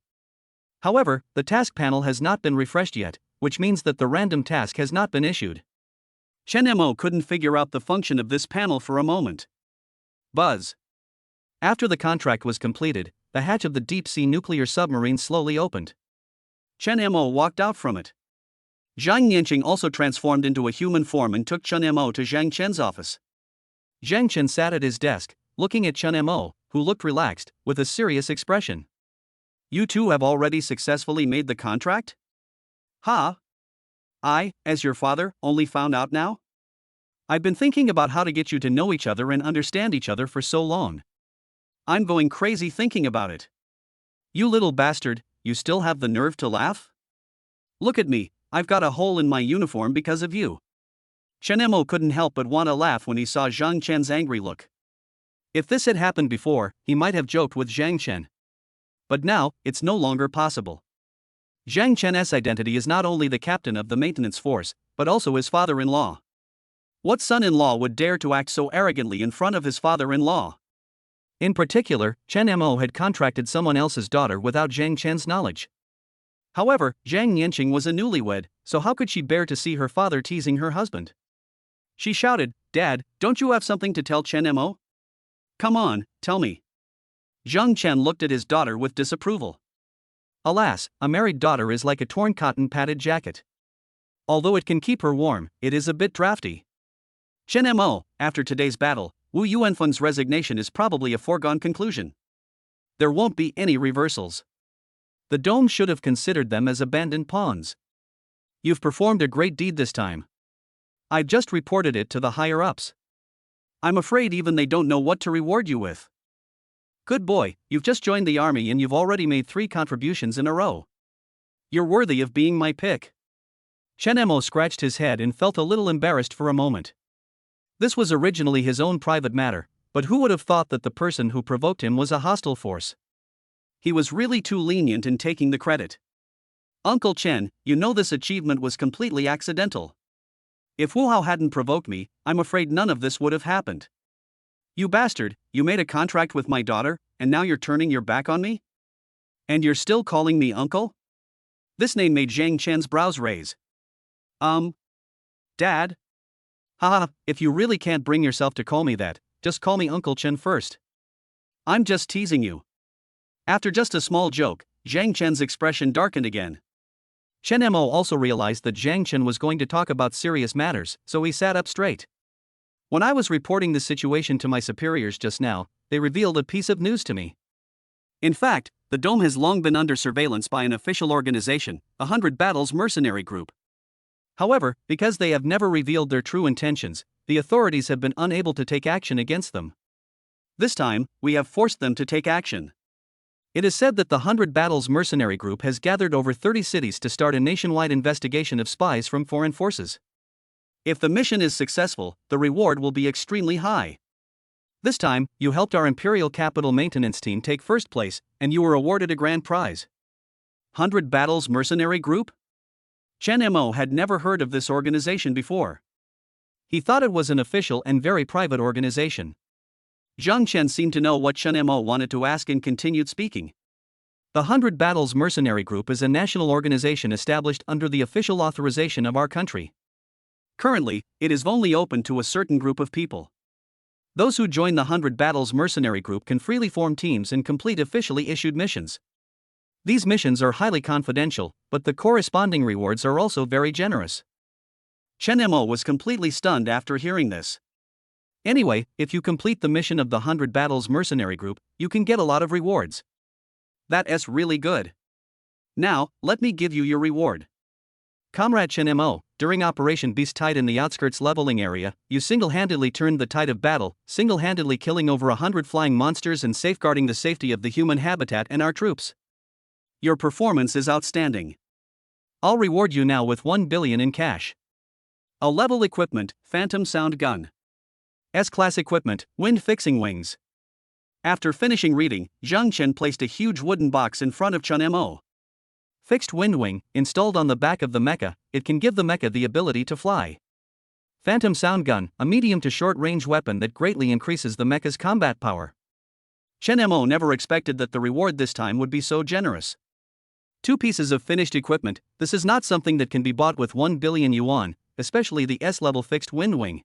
However, the task panel has not been refreshed yet, which means that the random task has not been issued. Chen Mo couldn't figure out the function of this panel for a moment. Buzz. After the contract was completed, the hatch of the deep-sea nuclear submarine slowly opened. Chen Mo walked out from it. Zhang Yanqing also transformed into a human form and took Chen Mo to Zhang Chen's office. Zhang Chen sat at his desk, looking at Chen Mo, who looked relaxed, with a serious expression. You two have already successfully made the contract? Ha! I, as your father, only found out now? I've been thinking about how to get you to know each other and understand each other for so long. I'm going crazy thinking about it. You little bastard, you still have the nerve to laugh? Look at me, I've got a hole in my uniform because of you. Chen Mo couldn't help but want to laugh when he saw Zhang Chen's angry look. If this had happened before, he might have joked with Zhang Chen. But now, it's no longer possible. Zhang Chen's identity is not only the captain of the maintenance force, but also his father-in-law. What son-in-law would dare to act so arrogantly in front of his father-in-law? In particular, Chen Mo had contracted someone else's daughter without Zhang Chen's knowledge. However, Zhang Yanqing was a newlywed, so how could she bear to see her father teasing her husband? She shouted, "Dad, don't you have something to tell Chen Mo? Come on, tell me." Zhang Chen looked at his daughter with disapproval. Alas, a married daughter is like a torn cotton padded jacket. Although it can keep her warm, it is a bit drafty. Chen Mo, after today's battle, Wu Yuanfeng's resignation is probably a foregone conclusion. There won't be any reversals. The dome should have considered them as abandoned pawns. You've performed a great deed this time. I just reported it to the higher-ups. I'm afraid even they don't know what to reward you with. Good boy, you've just joined the army and you've already made 3 contributions in a row. You're worthy of being my pick. Chen Mo scratched his head and felt a little embarrassed for a moment. This was originally his own private matter, but who would have thought that the person who provoked him was a hostile force? He was really too lenient in taking the credit. Uncle Chen, you know this achievement was completely accidental. If Wu Hao hadn't provoked me, I'm afraid none of this would have happened. You bastard, you made a contract with my daughter, and now you're turning your back on me? And you're still calling me uncle? This name made Zhang Chen's brows raise. Dad? Haha, if you really can't bring yourself to call me that, just call me Uncle Chen first. I'm just teasing you. After just a small joke, Zhang Chen's expression darkened again. Chen Mo also realized that Zhang Chen was going to talk about serious matters, so he sat up straight. When I was reporting this situation to my superiors just now, they revealed a piece of news to me. In fact, the dome has long been under surveillance by an official organization, 100 Battles Mercenary Group. However, because they have never revealed their true intentions, the authorities have been unable to take action against them. This time, we have forced them to take action. It is said that the 100 Battles Mercenary Group has gathered over 30 cities to start a nationwide investigation of spies from foreign forces. If the mission is successful, the reward will be extremely high. This time, you helped our Imperial Capital maintenance team take first place, and you were awarded a grand prize. 100 Battles Mercenary Group? Chen Mo had never heard of this organization before. He thought it was an official and very private organization. Zhang Chen seemed to know what Chen Mo wanted to ask and continued speaking. The 100 Battles Mercenary Group is a national organization established under the official authorization of our country. Currently, it is only open to a certain group of people. Those who join the 100 Battles mercenary group can freely form teams and complete officially issued missions. These missions are highly confidential, but the corresponding rewards are also very generous. Chen Mo was completely stunned after hearing this. Anyway, if you complete the mission of the 100 Battles mercenary group, you can get a lot of rewards. That's really good. Now, let me give you your reward. Comrade Chen Mo, during Operation Beast Tide in the outskirts leveling area, you single-handedly turned the tide of battle, single-handedly killing over 100 flying monsters and safeguarding the safety of the human habitat and our troops. Your performance is outstanding. I'll reward you now with 1 billion in cash. A level equipment, Phantom Sound Gun. S-Class equipment, Wind Fixing Wings. After finishing reading, Zhang Chen placed a huge wooden box in front of Chen Mo. Fixed Wind Wing, installed on the back of the mecha, it can give the mecha the ability to fly. Phantom Sound Gun, a medium to short-range weapon that greatly increases the mecha's combat power. Chen Mo never expected that the reward this time would be so generous. 2 pieces of finished equipment, this is not something that can be bought with 1 billion yuan, especially the S-level fixed wind wing.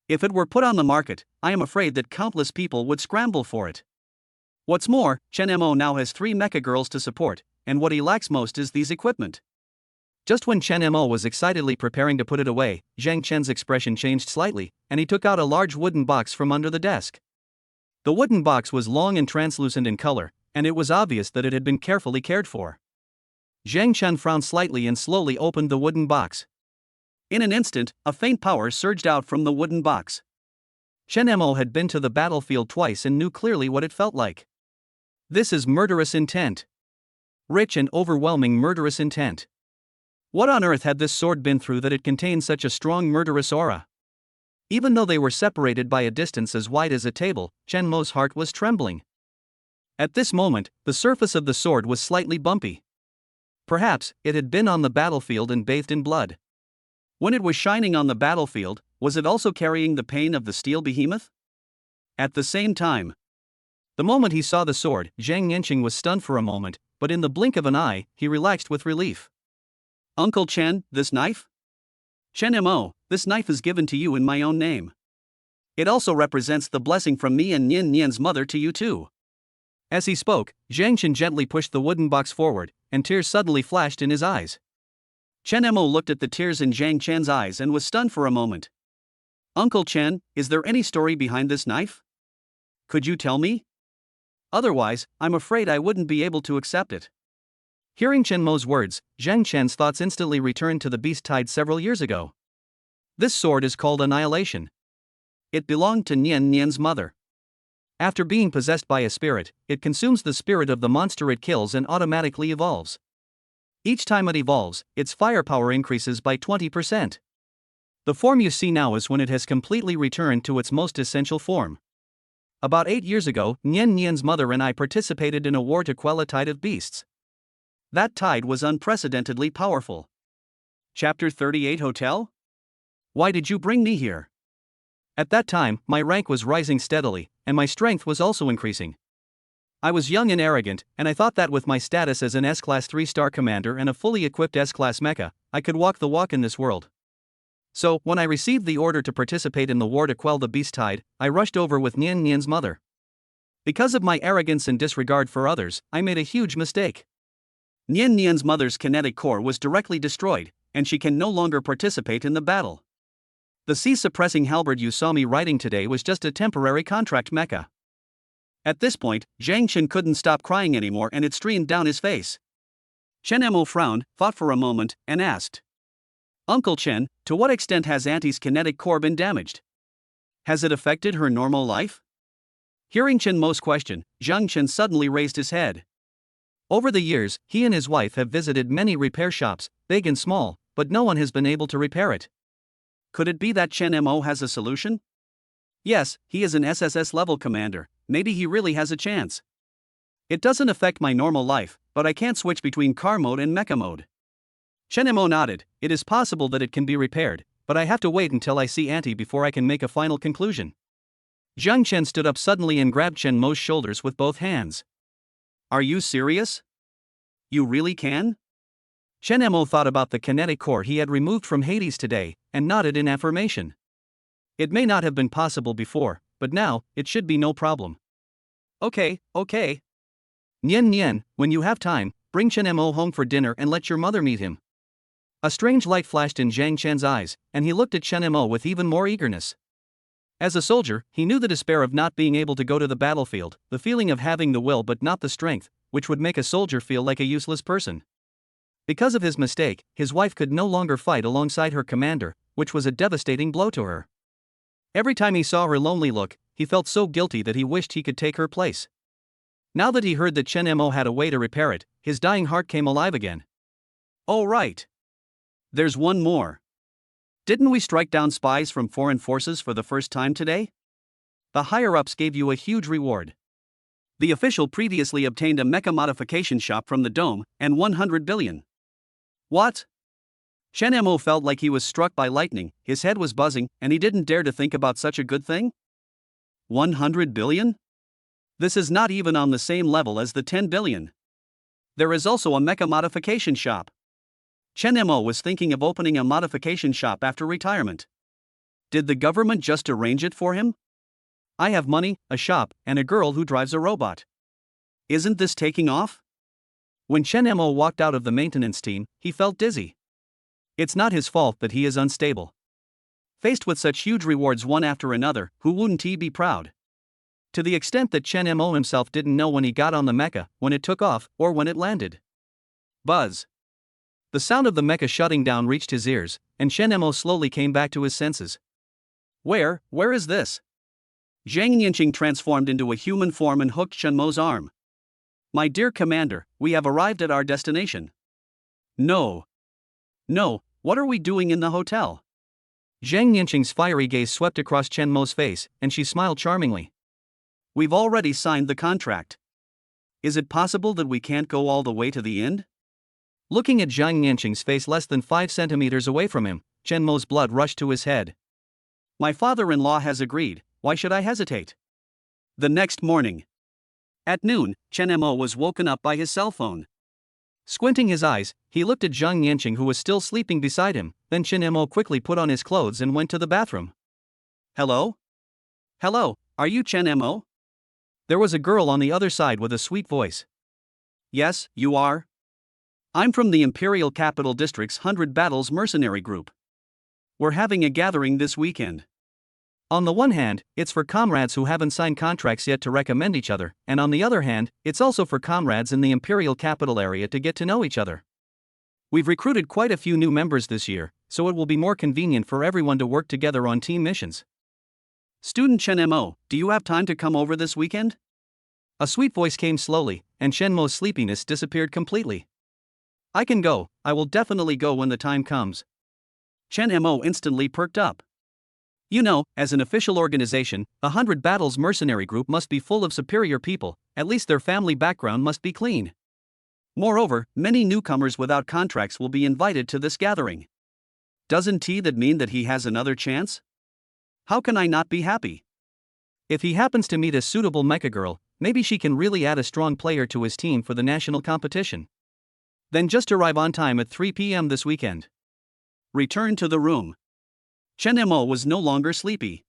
If it were put on the market, I am afraid that countless people would scramble for it. What's more, Chen Mo now has 3 mecha girls to support, and what he lacks most is these equipment. Just when Chen Mo was excitedly preparing to put it away, Zhang Chen's expression changed slightly, and he took out a large wooden box from under the desk. The wooden box was long and translucent in color, and it was obvious that it had been carefully cared for. Zhang Chen frowned slightly and slowly opened the wooden box. In an instant, a faint power surged out from the wooden box. Chen Mo had been to the battlefield twice and knew clearly what it felt like. This is murderous intent. Rich and overwhelming murderous intent. What on earth had this sword been through that it contained such a strong murderous aura? Even though they were separated by a distance as wide as a table, Chen Mo's heart was trembling. At this moment, the surface of the sword was slightly bumpy. Perhaps it had been on the battlefield and bathed in blood. When it was shining on the battlefield, was it also carrying the pain of the steel behemoth? At the same time, the moment he saw the sword, Zhang Yanqing was stunned for a moment, but in the blink of an eye, he relaxed with relief. Uncle Chen, this knife? Chen Mo, this knife is given to you in my own name. It also represents the blessing from me and Nian Nian's mother to you too. As he spoke, Zhang Chen gently pushed the wooden box forward, and tears suddenly flashed in his eyes. Chen Mo looked at the tears in Zhang Chen's eyes and was stunned for a moment. Uncle Chen, is there any story behind this knife? Could you tell me? Otherwise, I'm afraid I wouldn't be able to accept it. Hearing Chen Mo's words, Zhang Chen's thoughts instantly returned to the beast tide several years ago. This sword is called Annihilation. It belonged to Nian Nian's mother. After being possessed by a spirit, it consumes the spirit of the monster it kills and automatically evolves. Each time it evolves, its firepower increases by 20%. The form you see now is when it has completely returned to its most essential form. About 8 years ago, Nian Nian's mother and I participated in a war to quell a tide of beasts. That tide was unprecedentedly powerful. Chapter 38 Hotel? Why did you bring me here? At that time, my rank was rising steadily, and my strength was also increasing. I was young and arrogant, and I thought that with my status as an S-Class 3-star commander and a fully equipped S-Class mecha, I could walk the walk in this world. So, when I received the order to participate in the war to quell the beast tide, I rushed over with Nian Nian's mother. Because of my arrogance and disregard for others, I made a huge mistake. Nian Nian's mother's kinetic core was directly destroyed, and she can no longer participate in the battle. The sea-suppressing halberd you saw me riding today was just a temporary contract mecha. At this point, Zhang Chen couldn't stop crying anymore and it streamed down his face. Chen Mo frowned, thought for a moment, and asked, Uncle Chen, to what extent has Auntie's kinetic core been damaged? Has it affected her normal life? Hearing Chen Mo's question, Zhang Chen suddenly raised his head. Over the years, he and his wife have visited many repair shops, big and small, but no one has been able to repair it. Could it be that Chen Mo has a solution? Yes, he is an SSS level commander, maybe he really has a chance. It doesn't affect my normal life, but I can't switch between car mode and mecha mode. Chen Mo nodded. It is possible that it can be repaired, but I have to wait until I see Auntie before I can make a final conclusion. Zhang Chen stood up suddenly and grabbed Chen Mo's shoulders with both hands. Are you serious? You really can? Chen Mo thought about the kinetic core he had removed from Hades today, and nodded in affirmation. It may not have been possible before, but now, it should be no problem. Okay. Nian Nian, when you have time, bring Chen Mo home for dinner and let your mother meet him. A strange light flashed in Zhang Chen's eyes, and he looked at Chen Mo with even more eagerness. As a soldier, he knew the despair of not being able to go to the battlefield, the feeling of having the will but not the strength, which would make a soldier feel like a useless person. Because of his mistake, his wife could no longer fight alongside her commander, which was a devastating blow to her. Every time he saw her lonely look, he felt so guilty that he wished he could take her place. Now that he heard that Chen Mo had a way to repair it, his dying heart came alive again. Oh right. There's one more. Didn't we strike down spies from foreign forces for the first time today? The higher-ups gave you a huge reward. The official previously obtained a mecha modification shop from the dome, and 100 billion. What? Chen Mo felt like he was struck by lightning, his head was buzzing, and he didn't dare to think about such a good thing. 100 billion? This is not even on the same level as the 10 billion. There is also a mecha modification shop. Chen Mo was thinking of opening a modification shop after retirement. Did the government just arrange it for him? I have money, a shop, and a girl who drives a robot. Isn't this taking off? When Chen Mo walked out of the maintenance team, he felt dizzy. It's not his fault that he is unstable. Faced with such huge rewards one after another, who wouldn't he be proud? To the extent that Chen Mo himself didn't know when he got on the mecha, when it took off, or when it landed. Buzz. The sound of the mecha shutting down reached his ears, and Chen Mo slowly came back to his senses. Where is this? Zhang Yanqing transformed into a human form and hooked Chen Mo's arm. My dear commander, we have arrived at our destination. No, what are we doing in the hotel? Zhang Yanqing's fiery gaze swept across Chen Mo's face, and she smiled charmingly. We've already signed the contract. Is it possible that we can't go all the way to the end? Looking at Zhang Yanqing's face less than 5 centimeters away from him, Chen Mo's blood rushed to his head. My father-in-law has agreed, why should I hesitate? The next morning. At noon, Chen Mo was woken up by his cell phone. Squinting his eyes, he looked at Zhang Yanqing who was still sleeping beside him, then Chen Mo quickly put on his clothes and went to the bathroom. Hello? Are you Chen Mo? There was a girl on the other side with a sweet voice. Yes, you are. I'm from the Imperial Capital District's 100 Battles Mercenary Group. We're having a gathering this weekend. On the one hand, it's for comrades who haven't signed contracts yet to recommend each other, and on the other hand, it's also for comrades in the Imperial Capital area to get to know each other. We've recruited quite a few new members this year, so it will be more convenient for everyone to work together on team missions. Student Chen Mo, do you have time to come over this weekend? A sweet voice came slowly, and Chen Mo's sleepiness disappeared completely. I can go, I will definitely go when the time comes. Chen Mo instantly perked up. You know, as an official organization, a 100 Battles Mercenary Group must be full of superior people, at least their family background must be clean. Moreover, many newcomers without contracts will be invited to this gathering. Doesn't that mean that he has another chance? How can I not be happy? If he happens to meet a suitable mecha girl, maybe she can really add a strong player to his team for the national competition. Then just arrive on time at 3 p.m. this weekend. Return to the room. Chen Mo was no longer sleepy.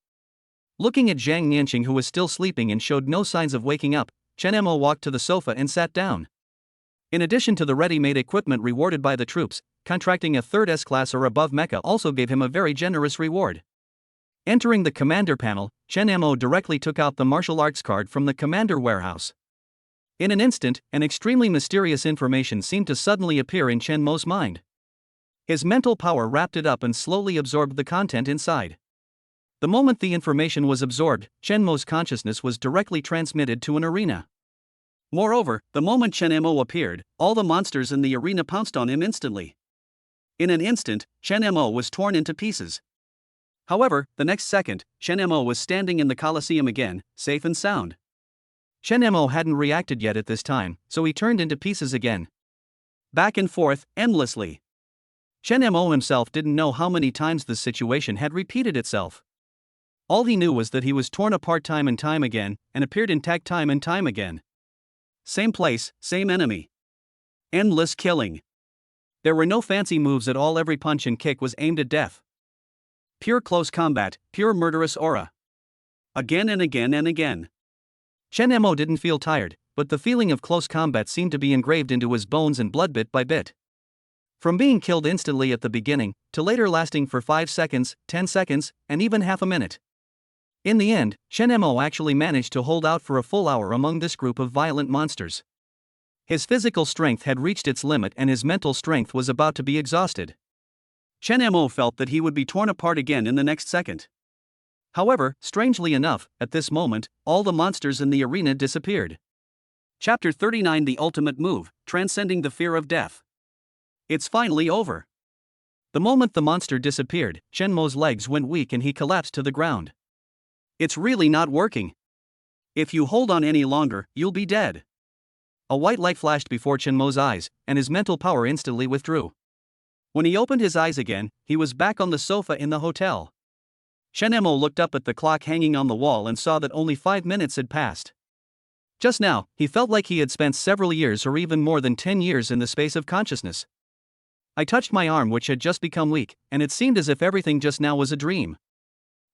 Looking at Zhang Yanqing who was still sleeping and showed no signs of waking up, Chen Mo walked to the sofa and sat down. In addition to the ready-made equipment rewarded by the troops, contracting a 3rd S-class or above mecha also gave him a very generous reward. Entering the commander panel, Chen Mo directly took out the martial arts card from the commander warehouse. In an instant, an extremely mysterious information seemed to suddenly appear in Chen Mo's mind. His mental power wrapped it up and slowly absorbed the content inside. The moment the information was absorbed, Chen Mo's consciousness was directly transmitted to an arena. Moreover, the moment Chen Mo appeared, all the monsters in the arena pounced on him instantly. In an instant, Chen Mo was torn into pieces. However, the next second, Chen Mo was standing in the Colosseum again, safe and sound. Chen Mo hadn't reacted yet at this time, so he turned into pieces again. Back and forth, endlessly. Chen Mo himself didn't know how many times this situation had repeated itself. All he knew was that he was torn apart time and time again, and appeared intact time and time again. Same place, same enemy. Endless killing. There were no fancy moves at all, every punch and kick was aimed at death. Pure close combat, pure murderous aura. Again and again and again. Chen Mo didn't feel tired, but the feeling of close combat seemed to be engraved into his bones and blood bit by bit. From being killed instantly at the beginning, to later lasting for 5 seconds, 10 seconds, and even half a minute. In the end, Chen Mo actually managed to hold out for a full hour among this group of violent monsters. His physical strength had reached its limit and his mental strength was about to be exhausted. Chen Mo felt that he would be torn apart again in the next second. However, strangely enough, at this moment, all the monsters in the arena disappeared. Chapter 39: The Ultimate Move, Transcending the Fear of Death. It's finally over. The moment the monster disappeared, Chen Mo's legs went weak and he collapsed to the ground. It's really not working. If you hold on any longer, you'll be dead. A white light flashed before Chen Mo's eyes, and his mental power instantly withdrew. When he opened his eyes again, he was back on the sofa in the hotel. Chen Mo looked up at the clock hanging on the wall and saw that only 5 minutes had passed. Just now, he felt like he had spent several years or even more than 10 years in the space of consciousness. I touched my arm, which had just become weak, and it seemed as if everything just now was a dream.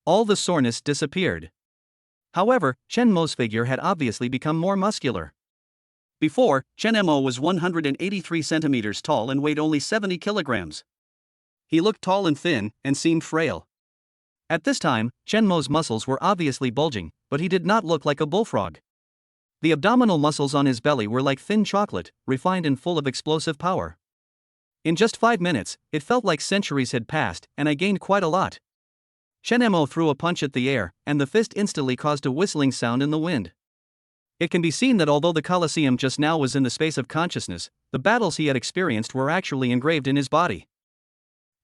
All the soreness disappeared. However, Chen Mo's figure had obviously become more muscular. Before, Chen Mo was 183 centimeters tall and weighed only 70 kilograms. He looked tall and thin, and seemed frail. At this time, Chen Mo's muscles were obviously bulging, but he did not look like a bullfrog. The abdominal muscles on his belly were like thin chocolate, refined and full of explosive power. In just 5 minutes, it felt like centuries had passed, and I gained quite a lot. Chen Mo threw a punch at the air, and the fist instantly caused a whistling sound in the wind. It can be seen that although the Colosseum just now was in the space of consciousness, the battles he had experienced were actually engraved in his body.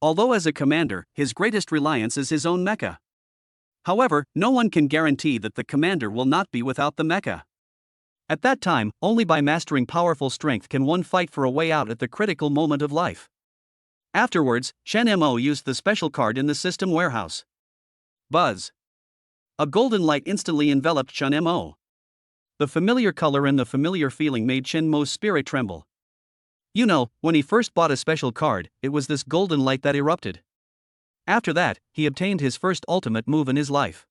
Although as a commander, his greatest reliance is his own mecha. However, no one can guarantee that the commander will not be without the mecha. At that time, only by mastering powerful strength can one fight for a way out at the critical moment of life. Afterwards, Chen Mo used the special card in the system warehouse. Buzz. A golden light instantly enveloped Chen Mo. The familiar color and the familiar feeling made Chen Mo's spirit tremble. You know, when he first bought a special card, it was this golden light that erupted. After that, he obtained his first ultimate move in his life.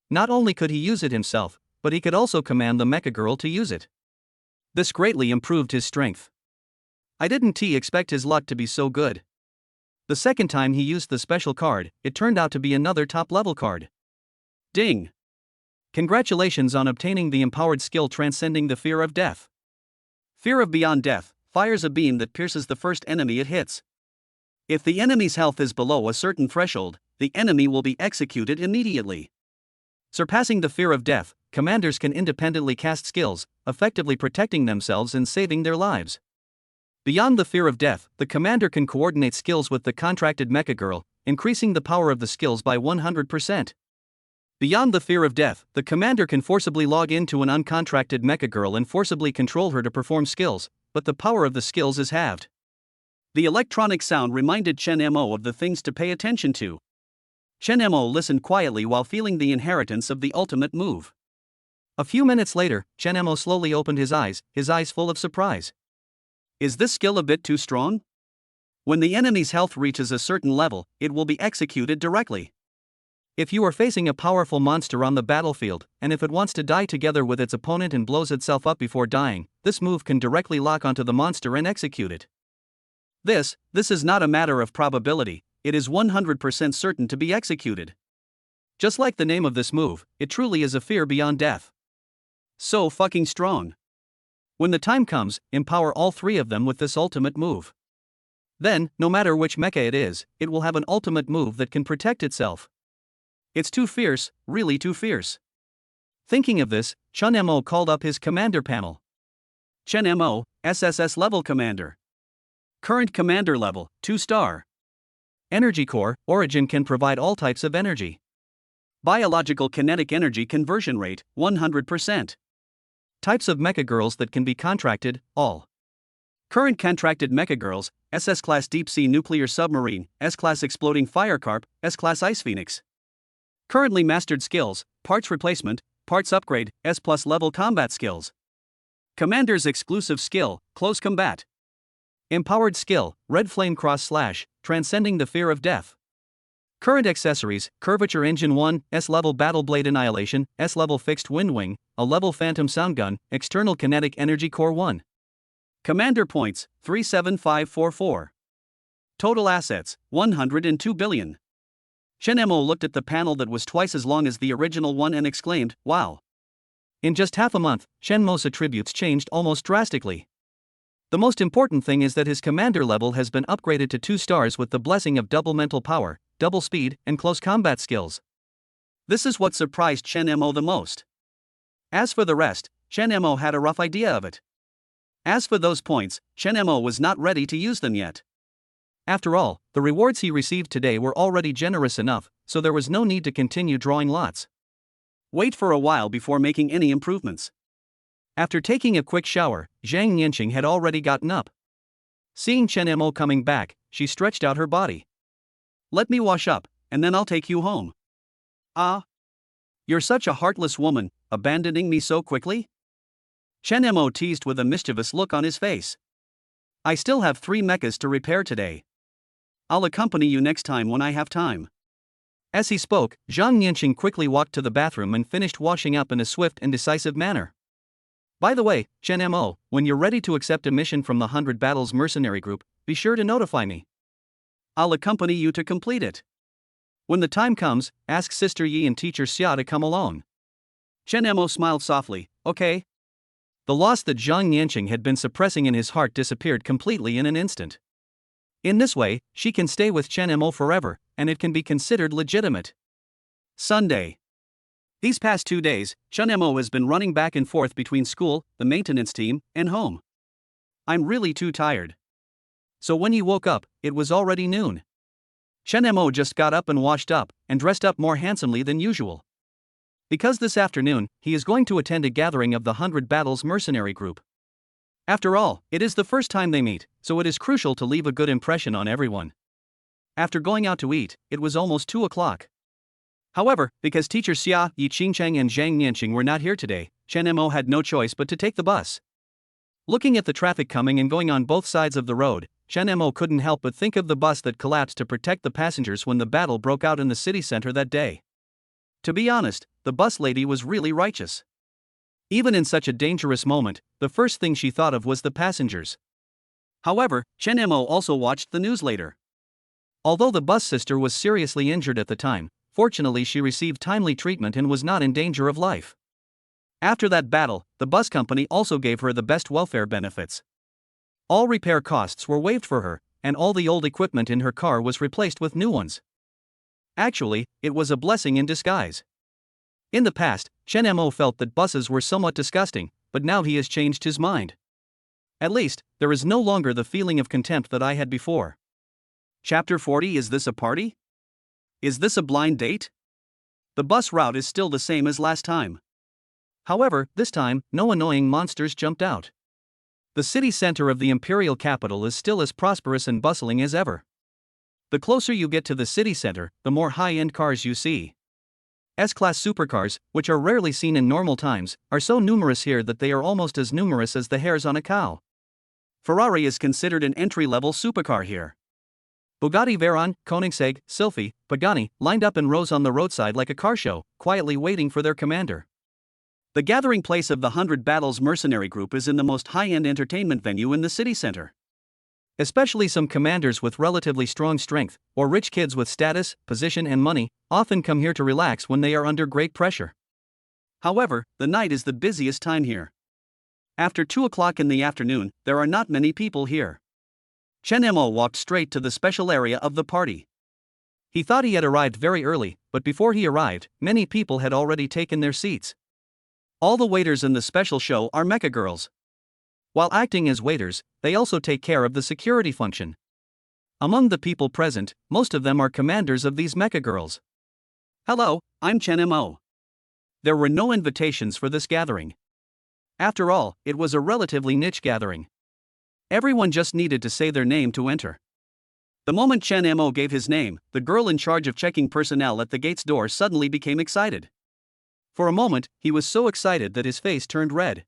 Not only could he use it himself, but he could also command the mecha girl to use it. This greatly improved his strength. I didn't expect his luck to be so good. The second time he used the special card, it turned out to be another top-level card. Ding! Congratulations on obtaining the empowered skill transcending the fear of death. Fear of beyond death fires a beam that pierces the first enemy it hits. If the enemy's health is below a certain threshold, the enemy will be executed immediately. Surpassing the fear of death, commanders can independently cast skills, effectively protecting themselves and saving their lives. Beyond the fear of death, the commander can coordinate skills with the contracted mecha girl, increasing the power of the skills by 100%. Beyond the fear of death, the commander can forcibly log into an uncontracted mecha girl and forcibly control her to perform skills, but the power of the skills is halved. The electronic sound reminded Chen Mo of the things to pay attention to. Chen Mo listened quietly while feeling the inheritance of the ultimate move. A few minutes later, Chen Mo slowly opened his eyes full of surprise. Is this skill a bit too strong? When the enemy's health reaches a certain level, it will be executed directly. If you are facing a powerful monster on the battlefield, and if it wants to die together with its opponent and blows itself up before dying, this move can directly lock onto the monster and execute it. This is not a matter of probability, it is 100% certain to be executed. Just like the name of this move, it truly is a fear beyond death. So fucking strong. When the time comes, empower all 3 of them with this ultimate move. Then, no matter which mecha it is, it will have an ultimate move that can protect itself. It's too fierce, really too fierce. Thinking of this, Chen Mo called up his commander panel. Chen Mo, SSS level commander. Current commander level, 2-star. Energy core, origin can provide all types of energy. Biological kinetic energy conversion rate, 100%. Types of mecha girls that can be contracted, all. Current contracted mecha girls, SS-class deep sea nuclear submarine, S-class exploding firecarp, S-class ice phoenix. Currently mastered skills, parts replacement, parts upgrade, S+ level combat skills. Commander's exclusive skill, close combat. Empowered skill, red flame cross slash, transcending the fear of death. Current accessories, curvature engine 1, S-level battle blade annihilation, S-level fixed wind wing, a level phantom sound gun, external kinetic energy core 1. Commander points, 37544. Total assets, 102 billion. Chen Mo looked at the panel that was twice as long as the original one and exclaimed, wow. In just half a month, Chen Mo's attributes changed almost drastically. The most important thing is that his commander level has been upgraded to 2 stars with the blessing of double mental power, double speed, and close combat skills. This is what surprised Chen Mo the most. As for the rest, Chen Mo had a rough idea of it. As for those points, Chen Mo was not ready to use them yet. After all, the rewards he received today were already generous enough, so there was no need to continue drawing lots. Wait for a while before making any improvements. After taking a quick shower, Zhang Nianqing had already gotten up. Seeing Chen Mo coming back, she stretched out her body. Let me wash up, and then I'll take you home. Ah. You're such a heartless woman, abandoning me so quickly? Chen Mo teased with a mischievous look on his face. I still have 3 mechas to repair today. I'll accompany you next time when I have time. As he spoke, Zhang Nianqing quickly walked to the bathroom and finished washing up in a swift and decisive manner. By the way, Chen Mo, when you're ready to accept a mission from the 100 Battles Mercenary Group, be sure to notify me. I'll accompany you to complete it. When the time comes, ask Sister Yi and Teacher Xia to come along. Chen Mo smiled softly, okay. The loss that Zhang Nianqing had been suppressing in his heart disappeared completely in an instant. In this way, she can stay with Chen Mo forever, and it can be considered legitimate. Sunday. These past 2 days, Chen Mo has been running back and forth between school, the maintenance team, and home. I'm really too tired. So when he woke up, it was already noon. Chen Mo just got up and washed up, and dressed up more handsomely than usual. Because this afternoon, he is going to attend a gathering of the 100 Battles Mercenary Group. After all, it is the first time they meet, so it is crucial to leave a good impression on everyone. After going out to eat, it was almost 2 o'clock. However, because Teacher Xia, Yi Qingcheng and Zhang Nianqing were not here today, Chen Mo had no choice but to take the bus. Looking at the traffic coming and going on both sides of the road, Chen Mo couldn't help but think of the bus that collapsed to protect the passengers when the battle broke out in the city center that day. To be honest, the bus lady was really righteous. Even in such a dangerous moment, the first thing she thought of was the passengers. However, Chen Mo also watched the news later. Although the bus sister was seriously injured at the time, fortunately she received timely treatment and was not in danger of life. After that battle, the bus company also gave her the best welfare benefits. All repair costs were waived for her, and all the old equipment in her car was replaced with new ones. Actually, it was a blessing in disguise. In the past, Chen Mo felt that buses were somewhat disgusting, but now he has changed his mind. At least, there is no longer the feeling of contempt that I had before. Chapter 40. Is this a party? Is this a blind date? The bus route is still the same as last time. However, this time, no annoying monsters jumped out. The city center of the imperial capital is still as prosperous and bustling as ever. The closer you get to the city center, the more high-end cars you see. S-class supercars, which are rarely seen in normal times, are so numerous here that they are almost as numerous as the hairs on a cow. Ferrari is considered an entry-level supercar here. Bugatti Veyron, Koenigsegg, Sylphy, Pagani lined up in rows on the roadside like a car show, quietly waiting for their commander. The gathering place of the 100 Battles Mercenary Group is in the most high-end entertainment venue in the city center. Especially some commanders with relatively strong strength, or rich kids with status, position and money, often come here to relax when they are under great pressure. However, the night is the busiest time here. After 2 o'clock in the afternoon, there are not many people here. Chen Mo walked straight to the special area of the party. He thought he had arrived very early, but before he arrived, many people had already taken their seats. All the waiters in the special show are mecha girls. While acting as waiters, they also take care of the security function. Among the people present, most of them are commanders of these mecha girls. Hello, I'm Chen Mo. There were no invitations for this gathering. After all, it was a relatively niche gathering. Everyone just needed to say their name to enter. The moment Chen Mo gave his name, the girl in charge of checking personnel at the gate's door suddenly became excited. For a moment, he was so excited that his face turned red.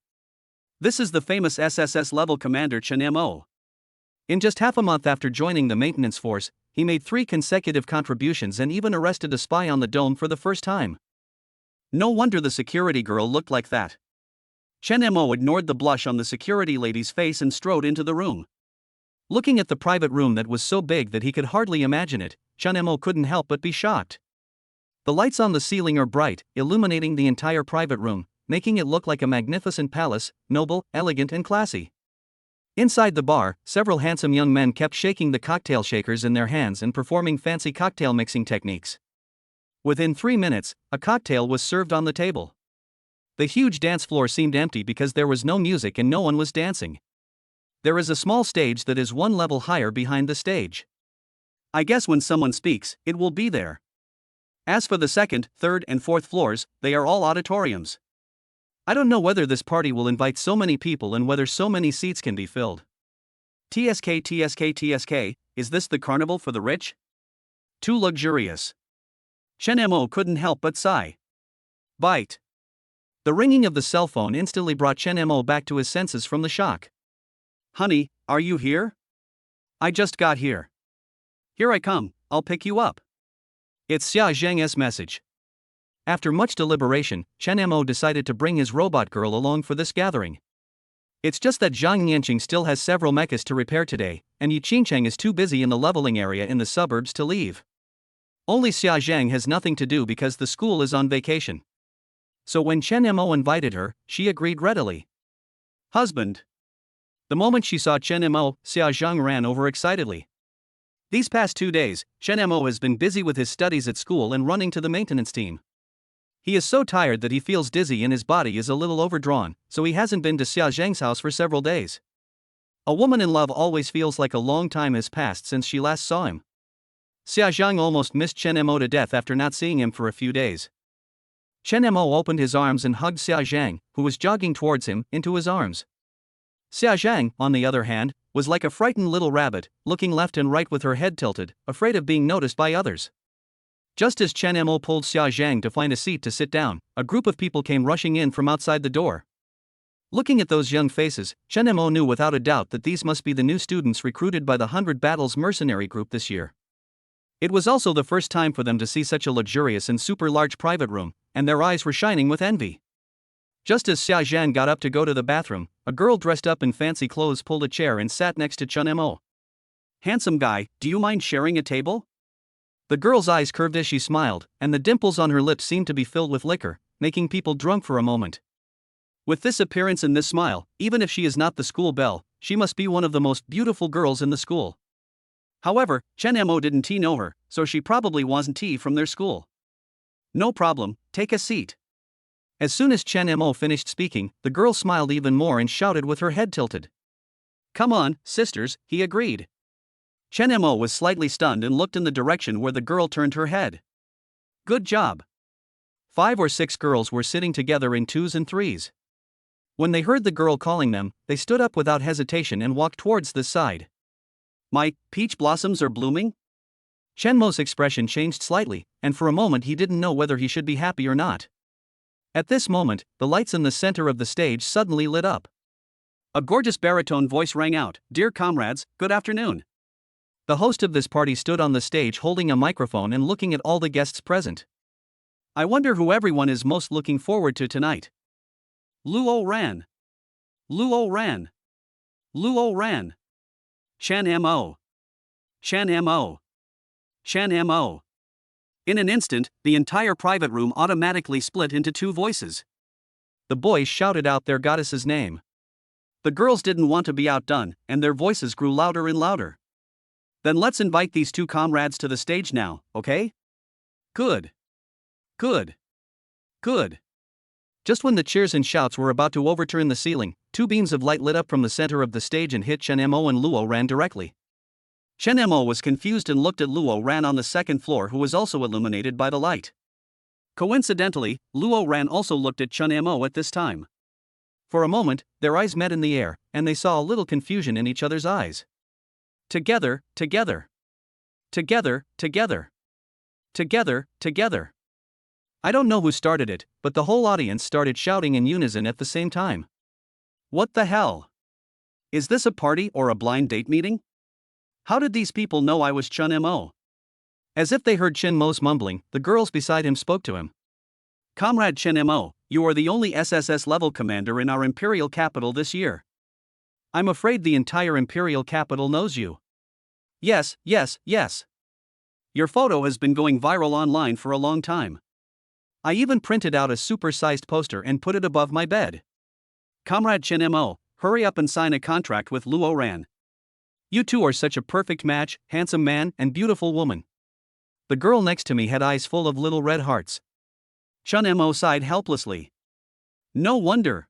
This is the famous SSS level commander Chen Mo. In just half a month after joining the maintenance force, he made 3 consecutive contributions and even arrested a spy on the dome for the first time. No wonder the security girl looked like that. Chen Mo ignored the blush on the security lady's face and strode into the room. Looking at the private room that was so big that he could hardly imagine it, Chen Mo couldn't help but be shocked. The lights on the ceiling are bright, illuminating the entire private room, making it look like a magnificent palace, noble, elegant and classy. Inside the bar, several handsome young men kept shaking the cocktail shakers in their hands and performing fancy cocktail mixing techniques. Within 3 minutes, a cocktail was served on the table. The huge dance floor seemed empty because there was no music and no one was dancing. There is a small stage that is 1 level higher behind the stage. I guess when someone speaks, it will be there. As for the 2nd, 3rd and 4th floors, they are all auditoriums. I don't know whether this party will invite so many people and whether so many seats can be filled. TSK, is this the carnival for the rich? Too luxurious. Chen Mo couldn't help but sigh. Bite. The ringing of the cell phone instantly brought Chen Mo back to his senses from the shock. Honey, are you here? I just got here. Here I come, I'll pick you up. It's Xia Zhang's message. After much deliberation, Chen Mo decided to bring his robot girl along for this gathering. It's just that Zhang Yanqing still has several mechas to repair today, and Yi Qingcheng is too busy in the leveling area in the suburbs to leave. Only Xia Zhang has nothing to do because the school is on vacation. So when Chen Mo invited her, she agreed readily. Husband. The moment she saw Chen Mo, Xia Zhang ran over excitedly. These past 2 days, Chen Mo has been busy with his studies at school and running to the maintenance team. He is so tired that he feels dizzy and his body is a little overdrawn, so he hasn't been to Xia Zhang's house for several days. A woman in love always feels like a long time has passed since she last saw him. Xia Zhang almost missed Chen Mo to death after not seeing him for a few days. Chen Mo opened his arms and hugged Xia Zhang, who was jogging towards him, into his arms. Xia Zhang, on the other hand, was like a frightened little rabbit, looking left and right with her head tilted, afraid of being noticed by others. Just as Chen Mo pulled Xia Zhang to find a seat to sit down, a group of people came rushing in from outside the door. Looking at those young faces, Chen Mo knew without a doubt that these must be the new students recruited by the 100 Battles mercenary group this year. It was also the first time for them to see such a luxurious and super large private room, and their eyes were shining with envy. Just as Xia Zhang got up to go to the bathroom, a girl dressed up in fancy clothes pulled a chair and sat next to Chen Mo. Handsome guy, do you mind sharing a table? The girl's eyes curved as she smiled, and the dimples on her lips seemed to be filled with liquor, making people drunk for a moment. With this appearance and this smile, even if she is not the school belle, she must be one of the most beautiful girls in the school. However, Chen Mo didn't know her, so she probably wasn't from their school. No problem, take a seat. As soon as Chen Mo finished speaking, the girl smiled even more and shouted with her head tilted. Come on, sisters, he agreed. Chen Mo was slightly stunned and looked in the direction where the girl turned her head. Good job. 5 or 6 girls were sitting together in 2s and 3s. When they heard the girl calling them, they stood up without hesitation and walked towards this side. My peach blossoms are blooming? Chen Mo's expression changed slightly, and for a moment he didn't know whether he should be happy or not. At this moment, the lights in the center of the stage suddenly lit up. A gorgeous baritone voice rang out, Dear comrades, good afternoon. The host of this party stood on the stage holding a microphone and looking at all the guests present. I wonder who everyone is most looking forward to tonight. Luo Ran. Luo Ran. Luo Ran. Chen Mo. Chen Mo. Chen Mo. In an instant, the entire private room automatically split into 2 voices. The boys shouted out their goddess's name. The girls didn't want to be outdone, and their voices grew louder and louder. Then let's invite these 2 comrades to the stage now, okay? Good. Good. Good. Just when the cheers and shouts were about to overturn the ceiling, 2 beams of light lit up from the center of the stage and hit Chen Mo and Luo Ran directly. Chen Mo was confused and looked at Luo Ran on the 2nd floor, who was also illuminated by the light. Coincidentally, Luo Ran also looked at Chen Mo at this time. For a moment, their eyes met in the air, and they saw a little confusion in each other's eyes. Together, together. Together, together. Together, together. I don't know who started it, but the whole audience started shouting in unison at the same time. What the hell? Is this a party or a blind date meeting? How did these people know I was Chun Mo? As if they heard Chen Mo's mumbling, the girls beside him spoke to him. Comrade Chen Mo, you are the only SSS level commander in our imperial capital this year. I'm afraid the entire imperial capital knows you. Yes. Your photo has been going viral online for a long time. I even printed out a super-sized poster and put it above my bed. Comrade Chen Mo, hurry up and sign a contract with Luo Ran. You two are such a perfect match, handsome man and beautiful woman. The girl next to me had eyes full of little red hearts. Chun Mo sighed helplessly. No wonder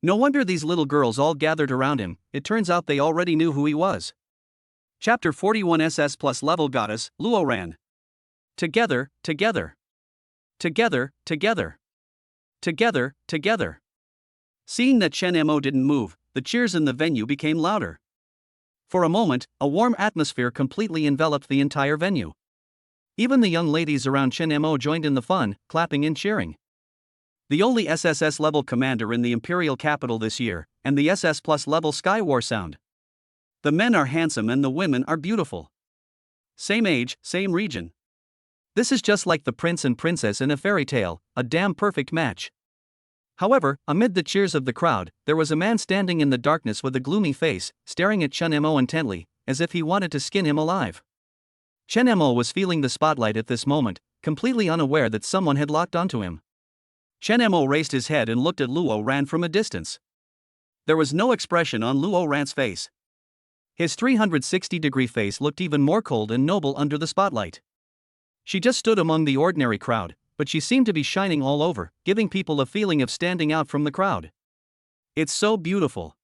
these little girls all gathered around him. It turns out they already knew who he was. Chapter 41 SS Plus Level Goddess, Luo Ran. Together. Seeing that Chen Mo didn't move, the cheers in the venue became louder. For a moment, a warm atmosphere completely enveloped the entire venue. Even the young ladies around Chen Mo joined in the fun, clapping and cheering. The only SSS level commander in the imperial capital this year, and the SS Plus level Sky War sound. The men are handsome and the women are beautiful. Same age, same region. This is just like the prince and princess in a fairy tale, a damn perfect match. However, amid the cheers of the crowd, there was a man standing in the darkness with a gloomy face, staring at Chen Mo intently, as if he wanted to skin him alive. Chen Mo was feeling the spotlight at this moment, completely unaware that someone had locked onto him. Chen Mo raised his head and looked at Luo Ran from a distance. There was no expression on Luo Ran's face. His 360-degree face looked even more cold and noble under the spotlight. She just stood among the ordinary crowd, but she seemed to be shining all over, giving people a feeling of standing out from the crowd. It's so beautiful.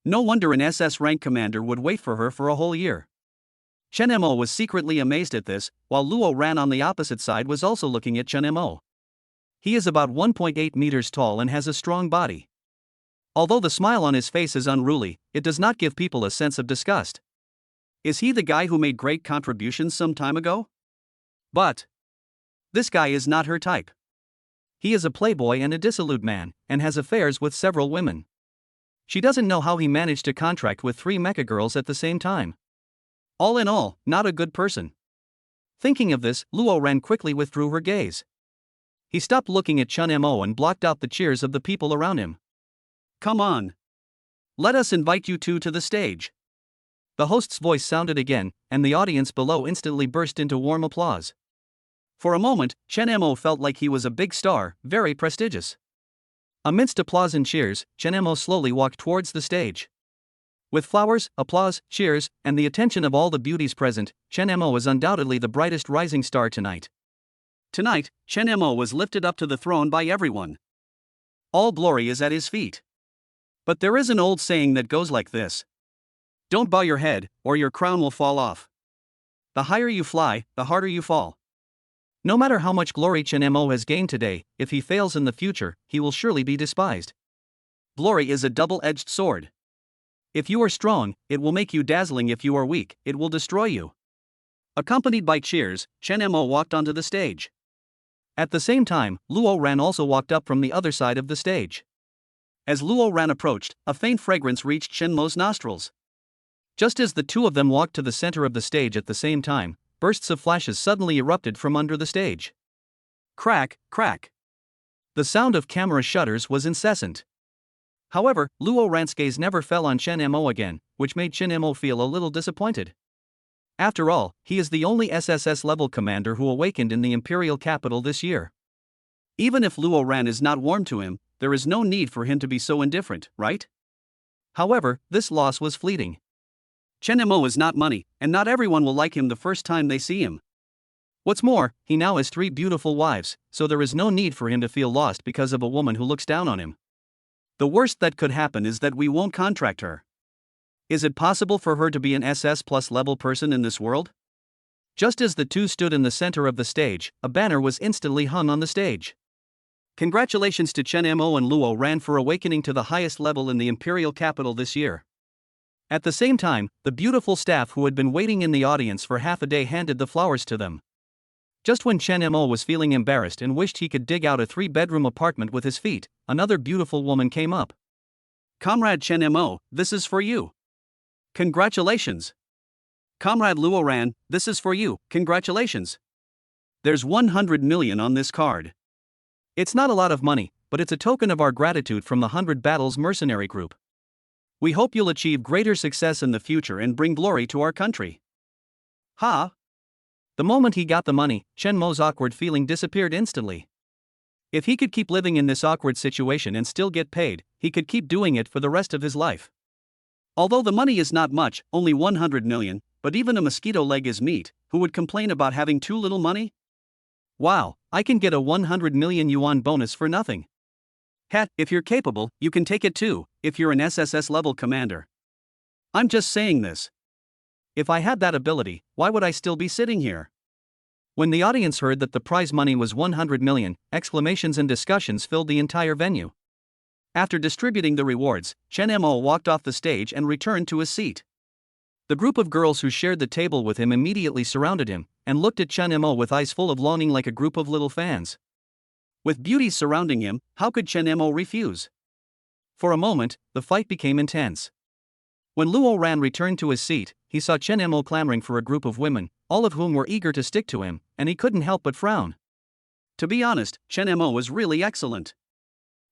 No wonder an SS rank commander would wait for her for a whole year. Chen Mo was secretly amazed at this, while Luo Ran on the opposite side was also looking at Chen Mo. He is about 1.8 meters tall and has a strong body. Although the smile on his face is unruly, it does not give people a sense of disgust. Is he the guy who made great contributions some time ago? But this guy is not her type. He is a playboy and a dissolute man, and has affairs with several women. She doesn't know how he managed to contract with 3 mecha girls at the same time. All in all, not a good person. Thinking of this, Luo Ran quickly withdrew her gaze. He stopped looking at Chun Mo and blocked out the cheers of the people around him. Come on. Let us invite you two to the stage. The host's voice sounded again, and the audience below instantly burst into warm applause. For a moment, Chen Mo felt like he was a big star, very prestigious. Amidst applause and cheers, Chen Mo slowly walked towards the stage. With flowers, applause, cheers, and the attention of all the beauties present, Chen Mo is undoubtedly the brightest rising star tonight. Tonight, Chen Mo was lifted up to the throne by everyone. All glory is at his feet. But there is an old saying that goes like this. Don't bow your head, or your crown will fall off. The higher you fly, the harder you fall. No matter how much glory Chen Mo has gained today, if he fails in the future, he will surely be despised. Glory is a double-edged sword. If you are strong, it will make you dazzling. If you are weak, it will destroy you. Accompanied by cheers, Chen Mo walked onto the stage. At the same time, Luo Ran also walked up from the other side of the stage. As Luo Ran approached, a faint fragrance reached Chen Mo's nostrils. Just as the two of them walked to the center of the stage at the same time, bursts of flashes suddenly erupted from under the stage. Crack, crack. The sound of camera shutters was incessant. However, Luo Ran's gaze never fell on Chen Mo again, which made Chen Mo feel a little disappointed. After all, he is the only SSS level commander who awakened in the imperial capital this year. Even if Luo Ran is not warm to him, there is no need for him to be so indifferent, right? However, this loss was fleeting. Chen Mo is not money, and not everyone will like him the first time they see him. What's more, he now has 3 beautiful wives, so there is no need for him to feel lost because of a woman who looks down on him. The worst that could happen is that we won't contract her. Is it possible for her to be an SS plus level person in this world? Just as the two stood in the center of the stage, a banner was instantly hung on the stage. Congratulations to Chen Mo and Luo Ran for awakening to the highest level in the imperial capital this year. At the same time, the beautiful staff who had been waiting in the audience for half a day handed the flowers to them. Just when Chen Mo was feeling embarrassed and wished he could dig out a 3-bedroom apartment with his feet, another beautiful woman came up. Comrade Chen Mo, this is for you. Congratulations. Comrade Luo Ran, this is for you, congratulations. There's 100 million on this card. It's not a lot of money, but it's a token of our gratitude from the 100 Battles Mercenary Group. We hope you'll achieve greater success in the future and bring glory to our country. Ha! The moment he got the money, Chen Mo's awkward feeling disappeared instantly. If he could keep living in this awkward situation and still get paid, he could keep doing it for the rest of his life. Although the money is not much, only 100 million, but even a mosquito leg is meat, who would complain about having too little money? Wow, I can get a 100 million yuan bonus for nothing. Hat, if you're capable, you can take it too, if you're an SSS level commander. I'm just saying this. If I had that ability, why would I still be sitting here? When the audience heard that the prize money was 100 million, exclamations and discussions filled the entire venue. After distributing the rewards, Chen Mo walked off the stage and returned to his seat. The group of girls who shared the table with him immediately surrounded him, and looked at Chen Mo with eyes full of longing like a group of little fans. With beauties surrounding him, how could Chen Mo refuse? For a moment, the fight became intense. When Luo Ran returned to his seat, he saw Chen Mo clamoring for a group of women, all of whom were eager to stick to him, and he couldn't help but frown. To be honest, Chen Mo was really excellent.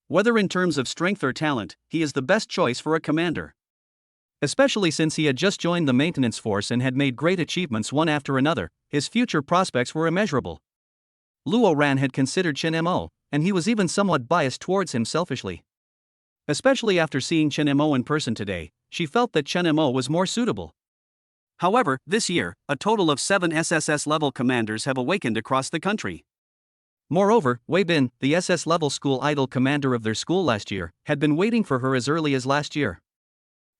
Whether in terms of strength or talent, he is the best choice for a commander. Especially since he had just joined the maintenance force and had made great achievements one after another, his future prospects were immeasurable. Luo Ran had considered Chen Mo, and he was even somewhat biased towards him selfishly. Especially after seeing Chen Mo in person today, she felt that Chen Mo was more suitable. However, this year, a total of 7 SSS-level commanders have awakened across the country. Moreover, Wei Bin, the SS-level school idol commander of their school last year, had been waiting for her as early as last year.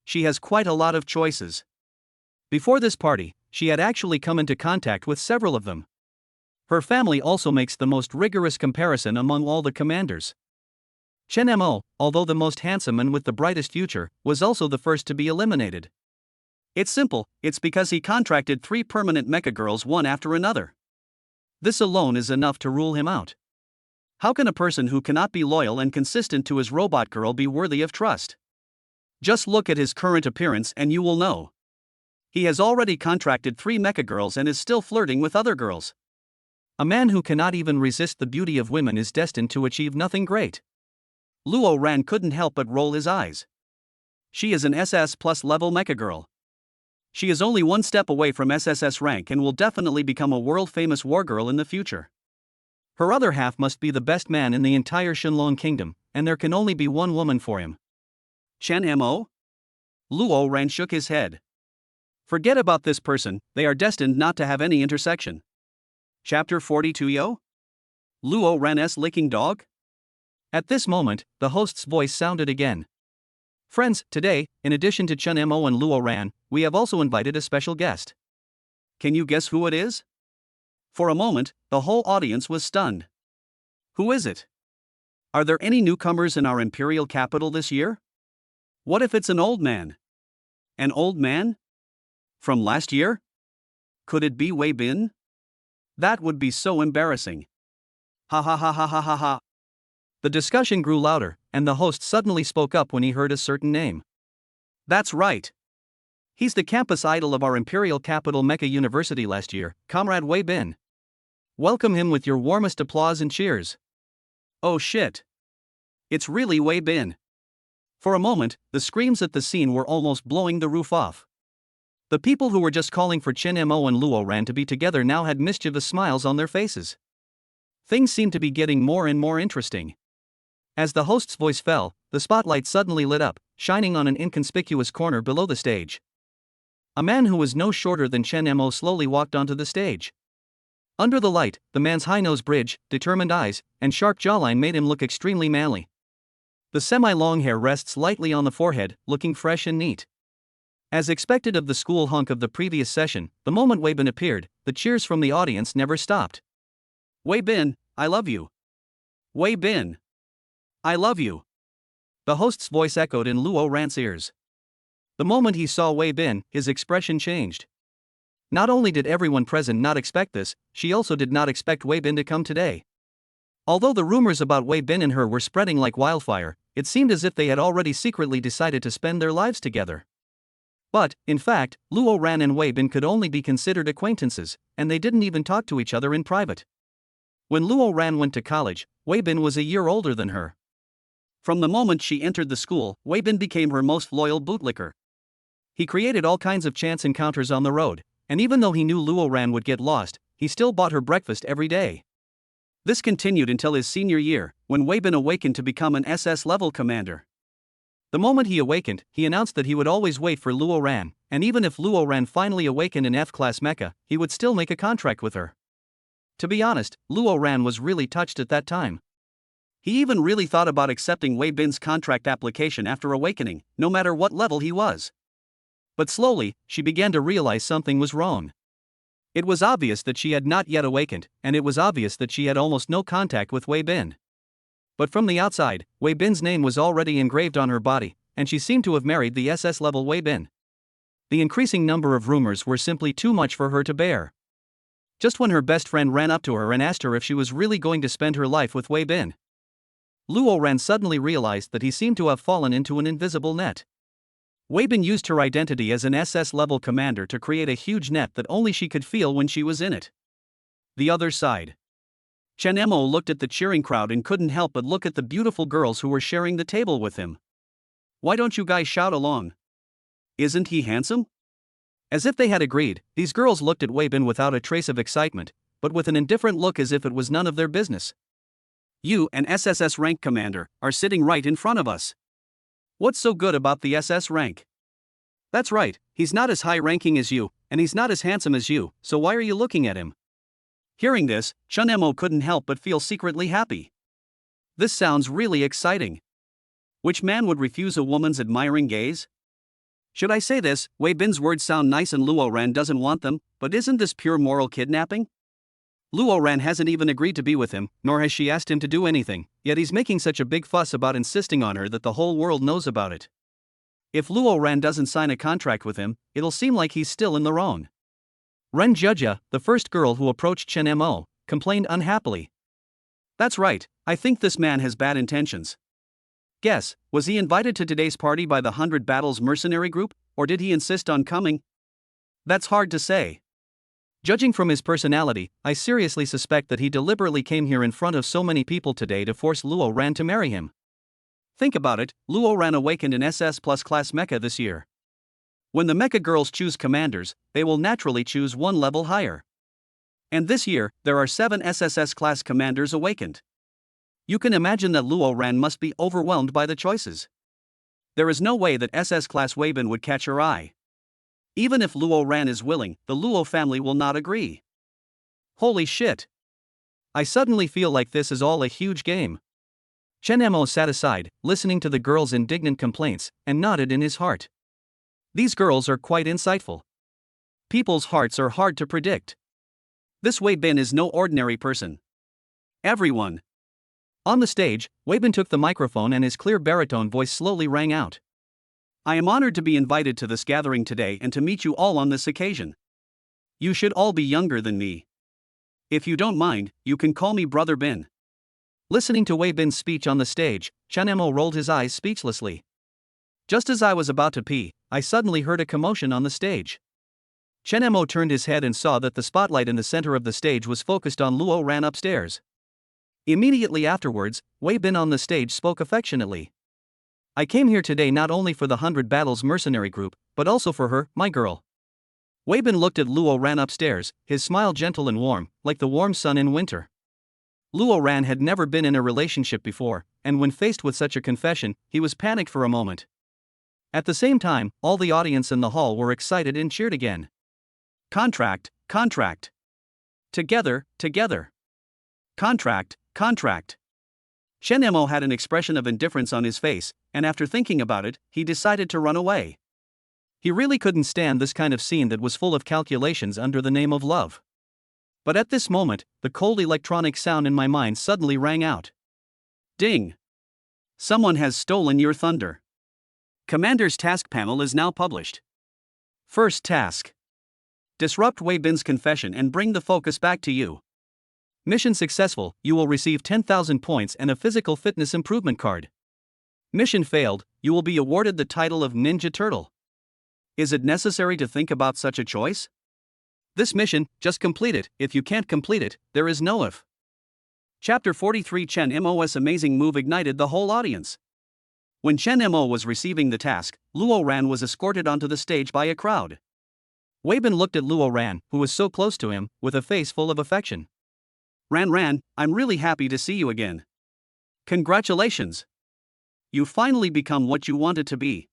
She has quite a lot of choices. Before this party, she had actually come into contact with several of them. Her family also makes the most rigorous comparison among all the commanders. Chen Mo, although the most handsome and with the brightest future, was also the first to be eliminated. It's simple, it's because he contracted 3 permanent mecha girls one after another. This alone is enough to rule him out. How can a person who cannot be loyal and consistent to his robot girl be worthy of trust? Just look at his current appearance and you will know. He has already contracted 3 mecha girls and is still flirting with other girls. A man who cannot even resist the beauty of women is destined to achieve nothing great. Luo Ran couldn't help but roll his eyes. She is an SS plus level mecha girl. She is only one step away from SSS rank and will definitely become a world-famous wargirl in the future. Her other half must be the best man in the entire Shenlong kingdom, and there can only be one woman for him. Chen Mo? Luo Ran shook his head. Forget about this person, they are destined not to have any intersection. Chapter 42 Yo? Luo Ran's licking dog? At this moment, the host's voice sounded again. Friends, today, in addition to Chen Mo and Luo Ran, we have also invited a special guest. Can you guess who it is? For a moment, the whole audience was stunned. Who is it? Are there any newcomers in our imperial capital this year? What if it's an old man? An old man? From last year? Could it be Wei Bin? That would be so embarrassing. Ha ha ha ha ha ha ha. The discussion grew louder, and the host suddenly spoke up when he heard a certain name. That's right. He's the campus idol of our imperial capital Mecha University last year, Comrade Wei Bin. Welcome him with your warmest applause and cheers. Oh shit. It's really Wei Bin. For a moment, the screams at the scene were almost blowing the roof off. The people who were just calling for Chen Mo and Luo Ran to be together now had mischievous smiles on their faces. Things seemed to be getting more and more interesting. As the host's voice fell, the spotlight suddenly lit up, shining on an inconspicuous corner below the stage. A man who was no shorter than Chen Mo slowly walked onto the stage. Under the light, the man's high-nose bridge, determined eyes, and sharp jawline made him look extremely manly. The semi-long hair rests lightly on the forehead, looking fresh and neat. As expected of the school hunk of the previous session, the moment Wei Bin appeared, the cheers from the audience never stopped. Wei Bin, I love you. Wei Bin. I love you. The host's voice echoed in Luo Ran's ears. The moment he saw Wei Bin, his expression changed. Not only did everyone present not expect this, she also did not expect Wei Bin to come today. Although the rumors about Wei Bin and her were spreading like wildfire, it seemed as if they had already secretly decided to spend their lives together. But, in fact, Luo Ran and Wei Bin could only be considered acquaintances, and they didn't even talk to each other in private. When Luo Ran went to college, Wei Bin was a year older than her. From the moment she entered the school, Wei Bin became her most loyal bootlicker. He created all kinds of chance encounters on the road, and even though he knew Luo Ran would get lost, he still bought her breakfast every day. This continued until his senior year, when Wei Bin awakened to become an SS-level commander. The moment he awakened, he announced that he would always wait for Luo Ran, and even if Luo Ran finally awakened in F-class mecha, he would still make a contract with her. To be honest, Luo Ran was really touched at that time. He even really thought about accepting Wei Bin's contract application after awakening, no matter what level he was. But slowly, she began to realize something was wrong. It was obvious that she had not yet awakened, and it was obvious that she had almost no contact with Wei Bin. But from the outside, Wei Bin's name was already engraved on her body, and she seemed to have married the SS-level Wei Bin. The increasing number of rumors were simply too much for her to bear. Just when her best friend ran up to her and asked her if she was really going to spend her life with Wei Bin, Luo Ran suddenly realized that he seemed to have fallen into an invisible net. Wei Bin used her identity as an SS-level commander to create a huge net that only she could feel when she was in it. The other side. Chen Mo looked at the cheering crowd and couldn't help but look at the beautiful girls who were sharing the table with him. Why don't you guys shout along? Isn't he handsome? As if they had agreed, these girls looked at Wei Bin without a trace of excitement, but with an indifferent look as if it was none of their business. You, an SSS rank commander, are sitting right in front of us. What's so good about the SS rank? That's right, he's not as high ranking as you, and he's not as handsome as you, so why are you looking at him? Hearing this, Chen Mo couldn't help but feel secretly happy. This sounds really exciting. Which man would refuse a woman's admiring gaze? Should I say this, Wei Bin's words sound nice and Luo Ran doesn't want them, but isn't this pure moral kidnapping? Luo Ran hasn't even agreed to be with him, nor has she asked him to do anything, yet he's making such a big fuss about insisting on her that the whole world knows about it. If Luo Ran doesn't sign a contract with him, it'll seem like he's still in the wrong. Ren Jujia, the first girl who approached Chen Mo, complained unhappily. That's right, I think this man has bad intentions. Guess, was he invited to today's party by the 100 Battles mercenary group, or did he insist on coming? That's hard to say. Judging from his personality, I seriously suspect that he deliberately came here in front of so many people today to force Luo Ran to marry him. Think about it, Luo Ran awakened in SS-class mecha this year. When the mecha girls choose commanders, they will naturally choose one level higher. And this year, there are 7 SSS-class commanders awakened. You can imagine that Luo Ran must be overwhelmed by the choices. There is no way that SS-class Wei Bin would catch her eye. Even if Luo Ran is willing, the Luo family will not agree. Holy shit! I suddenly feel like this is all a huge game. Chen Mo sat aside, listening to the girls' indignant complaints, and nodded in his heart. These girls are quite insightful. People's hearts are hard to predict. This Wei Bin is no ordinary person. Everyone. On the stage, Wei Bin took the microphone and his clear baritone voice slowly rang out. I am honored to be invited to this gathering today and to meet you all on this occasion. You should all be younger than me. If you don't mind, you can call me Brother Bin. Listening to Wei Bin's speech on the stage, Chen Mo rolled his eyes speechlessly. Just as I was about to pee, I suddenly heard a commotion on the stage. Chen Mo turned his head and saw that the spotlight in the center of the stage was focused on Luo Ran upstairs. Immediately afterwards, Wei Bin on the stage spoke affectionately. I came here today not only for the 100 Battles mercenary group, but also for her, my girl. Wei Bin looked at Luo Ran upstairs, his smile gentle and warm, like the warm sun in winter. Luo Ran had never been in a relationship before, and when faced with such a confession, he was panicked for a moment. At the same time, all the audience in the hall were excited and cheered again. Contract, contract. Together, together. Contract, contract. Chen Mo had an expression of indifference on his face, and after thinking about it, he decided to run away. He really couldn't stand this kind of scene that was full of calculations under the name of love. But at this moment, the cold electronic sound in my mind suddenly rang out. Ding! Someone has stolen your thunder. Commander's task panel is now published. First task. Disrupt Wei Bin's confession and bring the focus back to you. Mission successful, you will receive 10,000 points and a physical fitness improvement card. Mission failed, you will be awarded the title of Ninja Turtle. Is it necessary to think about such a choice? This mission, just complete it. If you can't complete it, there is no if. Chapter 43 Chen Mo's amazing move ignited the whole audience. When Chen Mo was receiving the task, Luo Ran was escorted onto the stage by a crowd. Wei Bin looked at Luo Ran, who was so close to him, with a face full of affection. Ran, I'm really happy to see you again. Congratulations! You finally become what you wanted to be.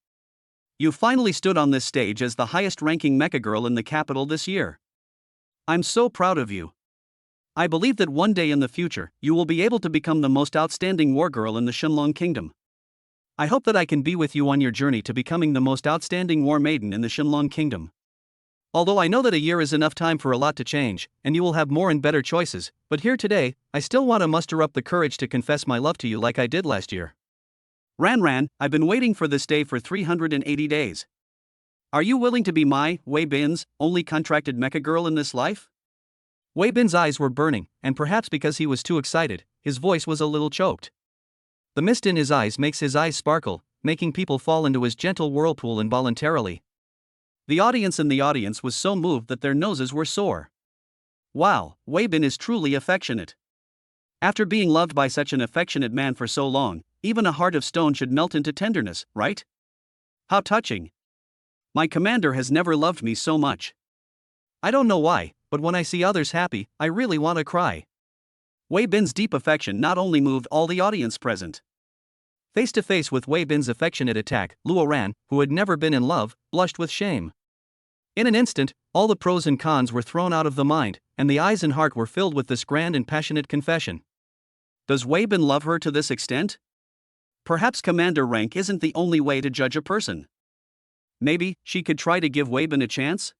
You finally stood on this stage as the highest-ranking mecha girl in the capital this year. I'm so proud of you. I believe that one day in the future, you will be able to become the most outstanding war girl in the Shenlong Kingdom. I hope that I can be with you on your journey to becoming the most outstanding war maiden in the Shenlong Kingdom. Although I know that a year is enough time for a lot to change, and you will have more and better choices, but here today, I still want to muster up the courage to confess my love to you like I did last year. Ran, I've been waiting for this day for 380 days. Are you willing to be my, Wei Bin's, only contracted mecha girl in this life? Wei Bin's eyes were burning, and perhaps because he was too excited, his voice was a little choked. The mist in his eyes makes his eyes sparkle, making people fall into his gentle whirlpool involuntarily. The audience was so moved that their noses were sore. Wow, Wei Bin is truly affectionate. After being loved by such an affectionate man for so long, even a heart of stone should melt into tenderness, right? How touching. My commander has never loved me so much. I don't know why, but when I see others happy, I really want to cry. Wei Bin's deep affection not only moved all the audience present. Face to face with Wei Bin's affectionate attack, Luo Ran, who had never been in love, blushed with shame. In an instant, all the pros and cons were thrown out of the mind, and the eyes and heart were filled with this grand and passionate confession. Does Wei Bin love her to this extent? Perhaps commander rank isn't the only way to judge a person. Maybe she could try to give Wei Bin a chance?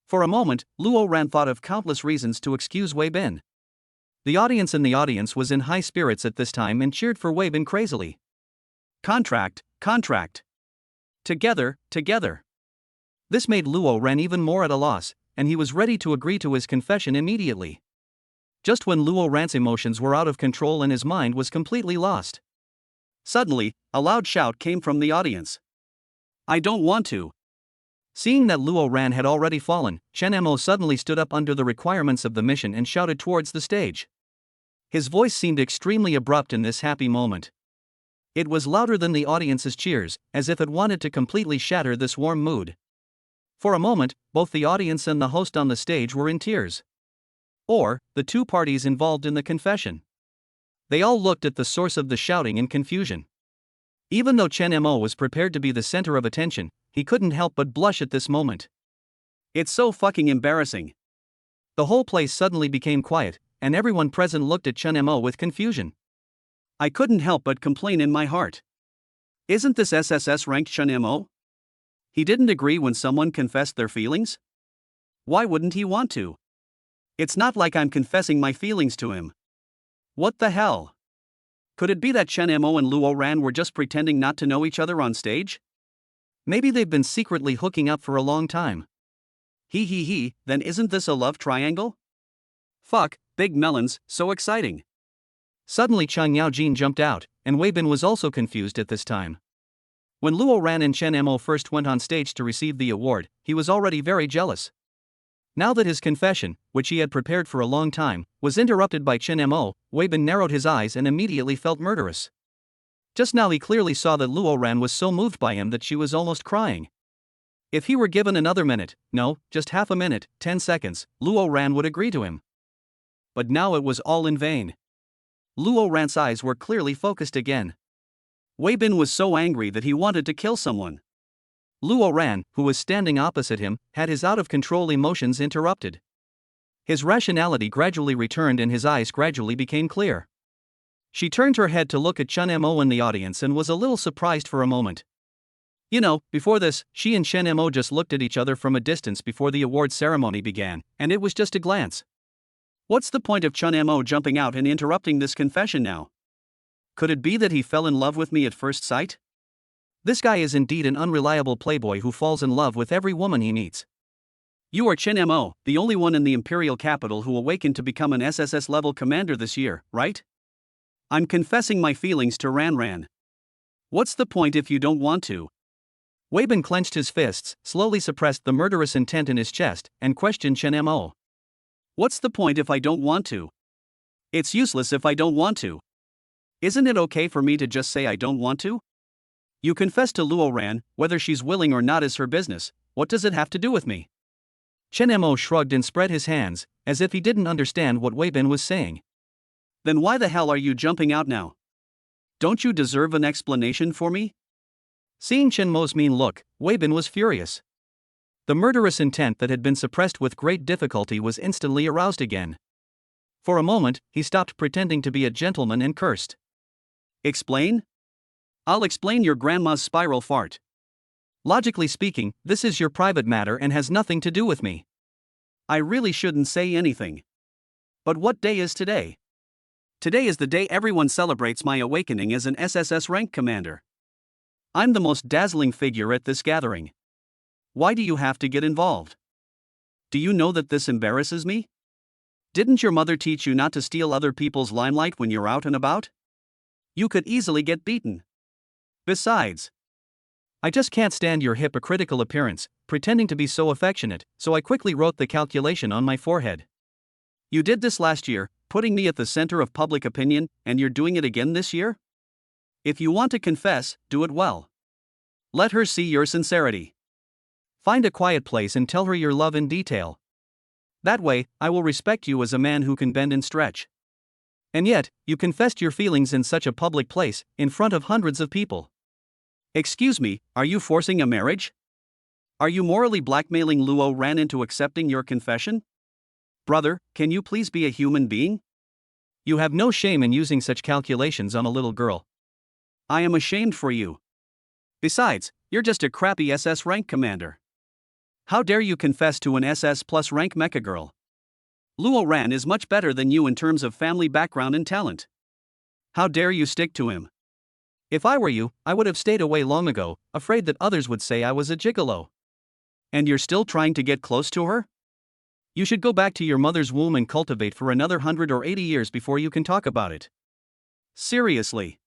For a moment, Luo Ran thought of countless reasons to excuse Wei Bin. The audience was in high spirits at this time and cheered for Wei Bin crazily. Contract. Together. This made Luo Ran even more at a loss, and he was ready to agree to his confession immediately. Just when Luo Ran's emotions were out of control and his mind was completely lost. Suddenly, a loud shout came from the audience. I don't want to. Seeing that Luo Ran had already fallen, Chen Mo suddenly stood up under the requirements of the mission and shouted towards the stage. His voice seemed extremely abrupt in this happy moment. It was louder than the audience's cheers, as if it wanted to completely shatter this warm mood. For a moment, both the audience and the host on the stage were in tears. Or, the two parties involved in the confession. They all looked at the source of the shouting in confusion. Even though Chen Mo was prepared to be the center of attention, he couldn't help but blush at this moment. It's so fucking embarrassing. The whole place suddenly became quiet, and everyone present looked at Chen Mo with confusion. I couldn't help but complain in my heart. Isn't this SSS-ranked Chen Mo? He didn't agree when someone confessed their feelings? Why wouldn't he want to? It's not like I'm confessing my feelings to him. What the hell? Could it be that Chen Mo and Luo Ran were just pretending not to know each other on stage? Maybe they've been secretly hooking up for a long time. Then isn't this a love triangle? Fuck, big melons, so exciting. Suddenly Chang Yaojin jumped out, and Wei Bin was also confused at this time. When Luo Ran and Chen Mo first went on stage to receive the award, he was already very jealous. Now that his confession, which he had prepared for a long time, was interrupted by Chen Mo, Wei Bin narrowed his eyes and immediately felt murderous. Just now he clearly saw that Luo Ran was so moved by him that she was almost crying. If he were given another minute, no, just half a minute, 10 seconds, Luo Ran would agree to him. But now it was all in vain. Luo Ran's eyes were clearly focused again. Wei Bin was so angry that he wanted to kill someone. Luo Ran, who was standing opposite him, had his out-of-control emotions interrupted. His rationality gradually returned and his eyes gradually became clear. She turned her head to look at Chen Mo in the audience and was a little surprised for a moment. You know, before this, she and Chen Mo just looked at each other from a distance before the award ceremony began, and it was just a glance. What's the point of Chen Mo jumping out and interrupting this confession now? Could it be that he fell in love with me at first sight? This guy is indeed an unreliable playboy who falls in love with every woman he meets. You are Chen Mo, the only one in the Imperial capital who awakened to become an SSS-level commander this year, right? I'm confessing my feelings to Ran. What's the point if you don't want to? Weibin clenched his fists, slowly suppressed the murderous intent in his chest, and questioned Chen Mo. What's the point if I don't want to? It's useless if I don't want to. Isn't it okay for me to just say I don't want to? You confess to Luo Ran, whether she's willing or not is her business, what does it have to do with me? Chen Mo shrugged and spread his hands, as if he didn't understand what Weibin was saying. Then why the hell are you jumping out now? Don't you deserve an explanation for me? Seeing Chen Mo's mean look, Weibin was furious. The murderous intent that had been suppressed with great difficulty was instantly aroused again. For a moment, he stopped pretending to be a gentleman and cursed. Explain? I'll explain your grandma's spiral fart. Logically speaking, this is your private matter and has nothing to do with me. I really shouldn't say anything. But what day is today? Today is the day everyone celebrates my awakening as an SSS rank commander. I'm the most dazzling figure at this gathering. Why do you have to get involved? Do you know that this embarrasses me? Didn't your mother teach you not to steal other people's limelight when you're out and about? You could easily get beaten. Besides, I just can't stand your hypocritical appearance, pretending to be so affectionate, so I quickly wrote the calculation on my forehead. You did this last year, putting me at the center of public opinion, and you're doing it again this year? If you want to confess, do it well. Let her see your sincerity. Find a quiet place and tell her your love in detail. That way, I will respect you as a man who can bend and stretch. And yet, you confessed your feelings in such a public place, in front of hundreds of people. Excuse me, are you forcing a marriage? Are you morally blackmailing Luo Ran into accepting your confession? Brother, can you please be a human being? You have no shame in using such calculations on a little girl. I am ashamed for you. Besides, you're just a crappy SS rank commander. How dare you confess to an SS plus rank mecha girl? Luo Ran is much better than you in terms of family background and talent. How dare you stick to him? If I were you, I would have stayed away long ago, afraid that others would say I was a gigolo. And you're still trying to get close to her? You should go back to your mother's womb and cultivate for another 100 or 80 years before you can talk about it. Seriously.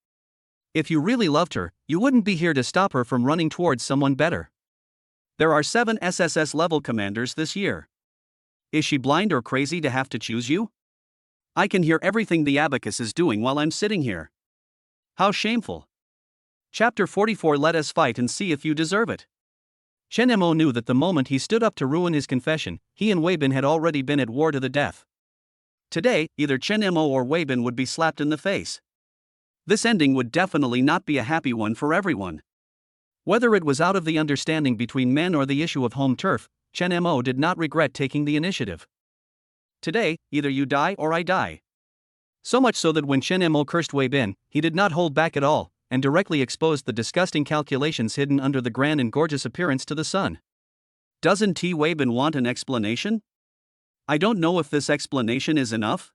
If you really loved her, you wouldn't be here to stop her from running towards someone better. There are 7 SSS level commanders this year. Is she blind or crazy to have to choose you? I can hear everything the abacus is doing while I'm sitting here. How shameful. Chapter 44. Let us fight and see if you deserve it. Chen Mo knew that the moment he stood up to ruin his confession, he and Weibin had already been at war to the death. Today, either Chen Mo or Weibin would be slapped in the face. This ending would definitely not be a happy one for everyone. Whether it was out of the understanding between men or the issue of home turf, Chen Mo did not regret taking the initiative. Today, either you die or I die. So much so that when Chen Mo cursed Weibin, he did not hold back at all, and directly exposed the disgusting calculations hidden under the grand and gorgeous appearance to the sun. Doesn't T. Weibin want an explanation? I don't know if this explanation is enough.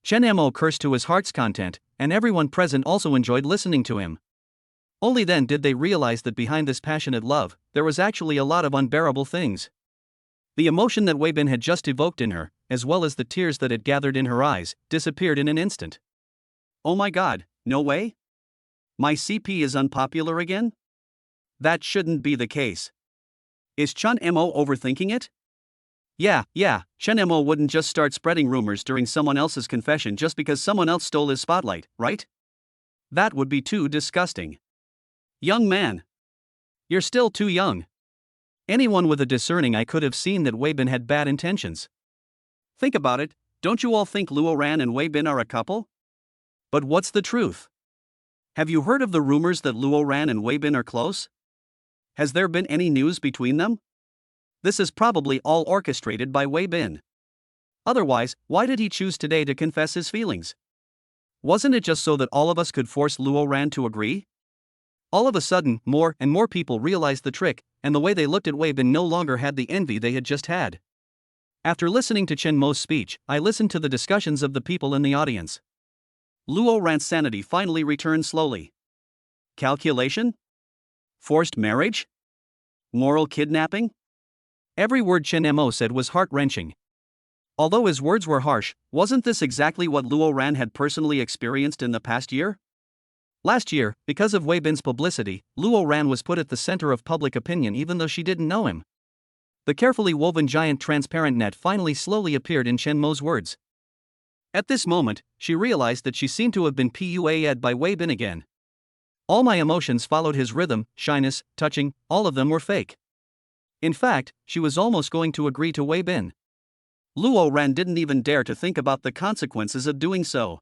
Chen Mo cursed to his heart's content, and everyone present also enjoyed listening to him. Only then did they realize that behind this passionate love, there was actually a lot of unbearable things. The emotion that Weibin had just evoked in her, as well as the tears that had gathered in her eyes, disappeared in an instant. Oh my god, no way? My CP is unpopular again? That shouldn't be the case. Is Chen Mo overthinking it? Yeah, Chen Mo wouldn't just start spreading rumors during someone else's confession just because someone else stole his spotlight, right? That would be too disgusting. Young man. You're still too young. Anyone with a discerning eye could have seen that Weibin had bad intentions. Think about it, don't you all think Luo Ran and Weibin are a couple? But what's the truth? Have you heard of the rumors that Luo Ran and Weibin are close? Has there been any news between them? This is probably all orchestrated by Weibin. Otherwise, why did he choose today to confess his feelings? Wasn't it just so that all of us could force Luo Ran to agree? All of a sudden, more and more people realized the trick, and the way they looked at Weibin no longer had the envy they had just had. After listening to Chen Mo's speech, I listened to the discussions of the people in the audience. Luo Ran's sanity finally returned slowly. Calculation? Forced marriage? Moral kidnapping? Every word Chen Mo said was heart-wrenching. Although his words were harsh, wasn't this exactly what Luo Ran had personally experienced in the past year? Last year, because of Wei Bin's publicity, Luo Ran was put at the center of public opinion even though she didn't know him. The carefully woven giant transparent net finally slowly appeared in Chen Mo's words. At this moment, she realized that she seemed to have been pua'd by Wei Bin again. All my emotions followed his rhythm, shyness, touching, all of them were fake. In fact, she was almost going to agree to Wei Bin. Luo Ran didn't even dare to think about the consequences of doing so.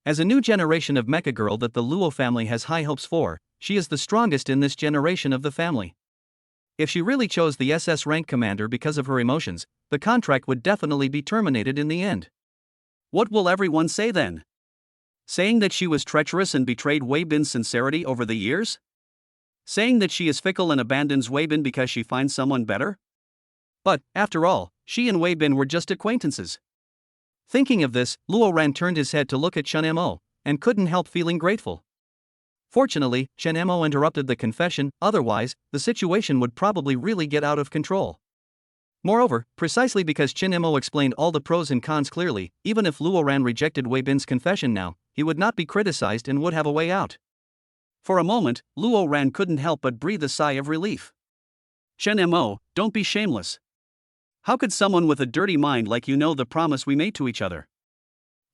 As a new generation of mecha girl that the Luo family has high hopes for, she is the strongest in this generation of the family. If she really chose the SS rank commander because of her emotions, the contract would definitely be terminated in the end. What will everyone say then? Saying that she was treacherous and betrayed Wei Bin's sincerity over the years? Saying that she is fickle and abandons Wei Bin because she finds someone better? But, after all, she and Wei Bin were just acquaintances. Thinking of this, Luo Ran turned his head to look at Chen Mo, and couldn't help feeling grateful. Fortunately, Chen Mo interrupted the confession, otherwise, the situation would probably really get out of control. Moreover, precisely because Chen Mo explained all the pros and cons clearly, even if Luo Ran rejected Wei Bin's confession now, he would not be criticized and would have a way out. For a moment, Luo Ran couldn't help but breathe a sigh of relief. Chen Mo, don't be shameless. How could someone with a dirty mind like you know the promise we made to each other?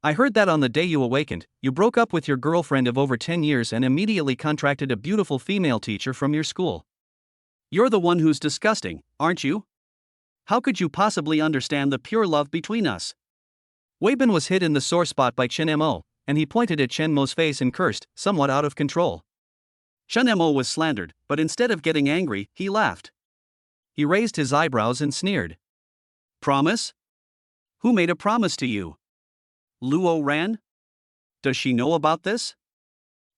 I heard that on the day you awakened, you broke up with your girlfriend of over 10 years and immediately contracted a beautiful female teacher from your school. You're the one who's disgusting, aren't you? How could you possibly understand the pure love between us? Wei Bin was hit in the sore spot by Chen Mo, and he pointed at Chen Mo's face and cursed, somewhat out of control. Chen Mo was slandered, but instead of getting angry, he laughed. He raised his eyebrows and sneered. Promise? Who made a promise to you? Luo Ran? Does she know about this?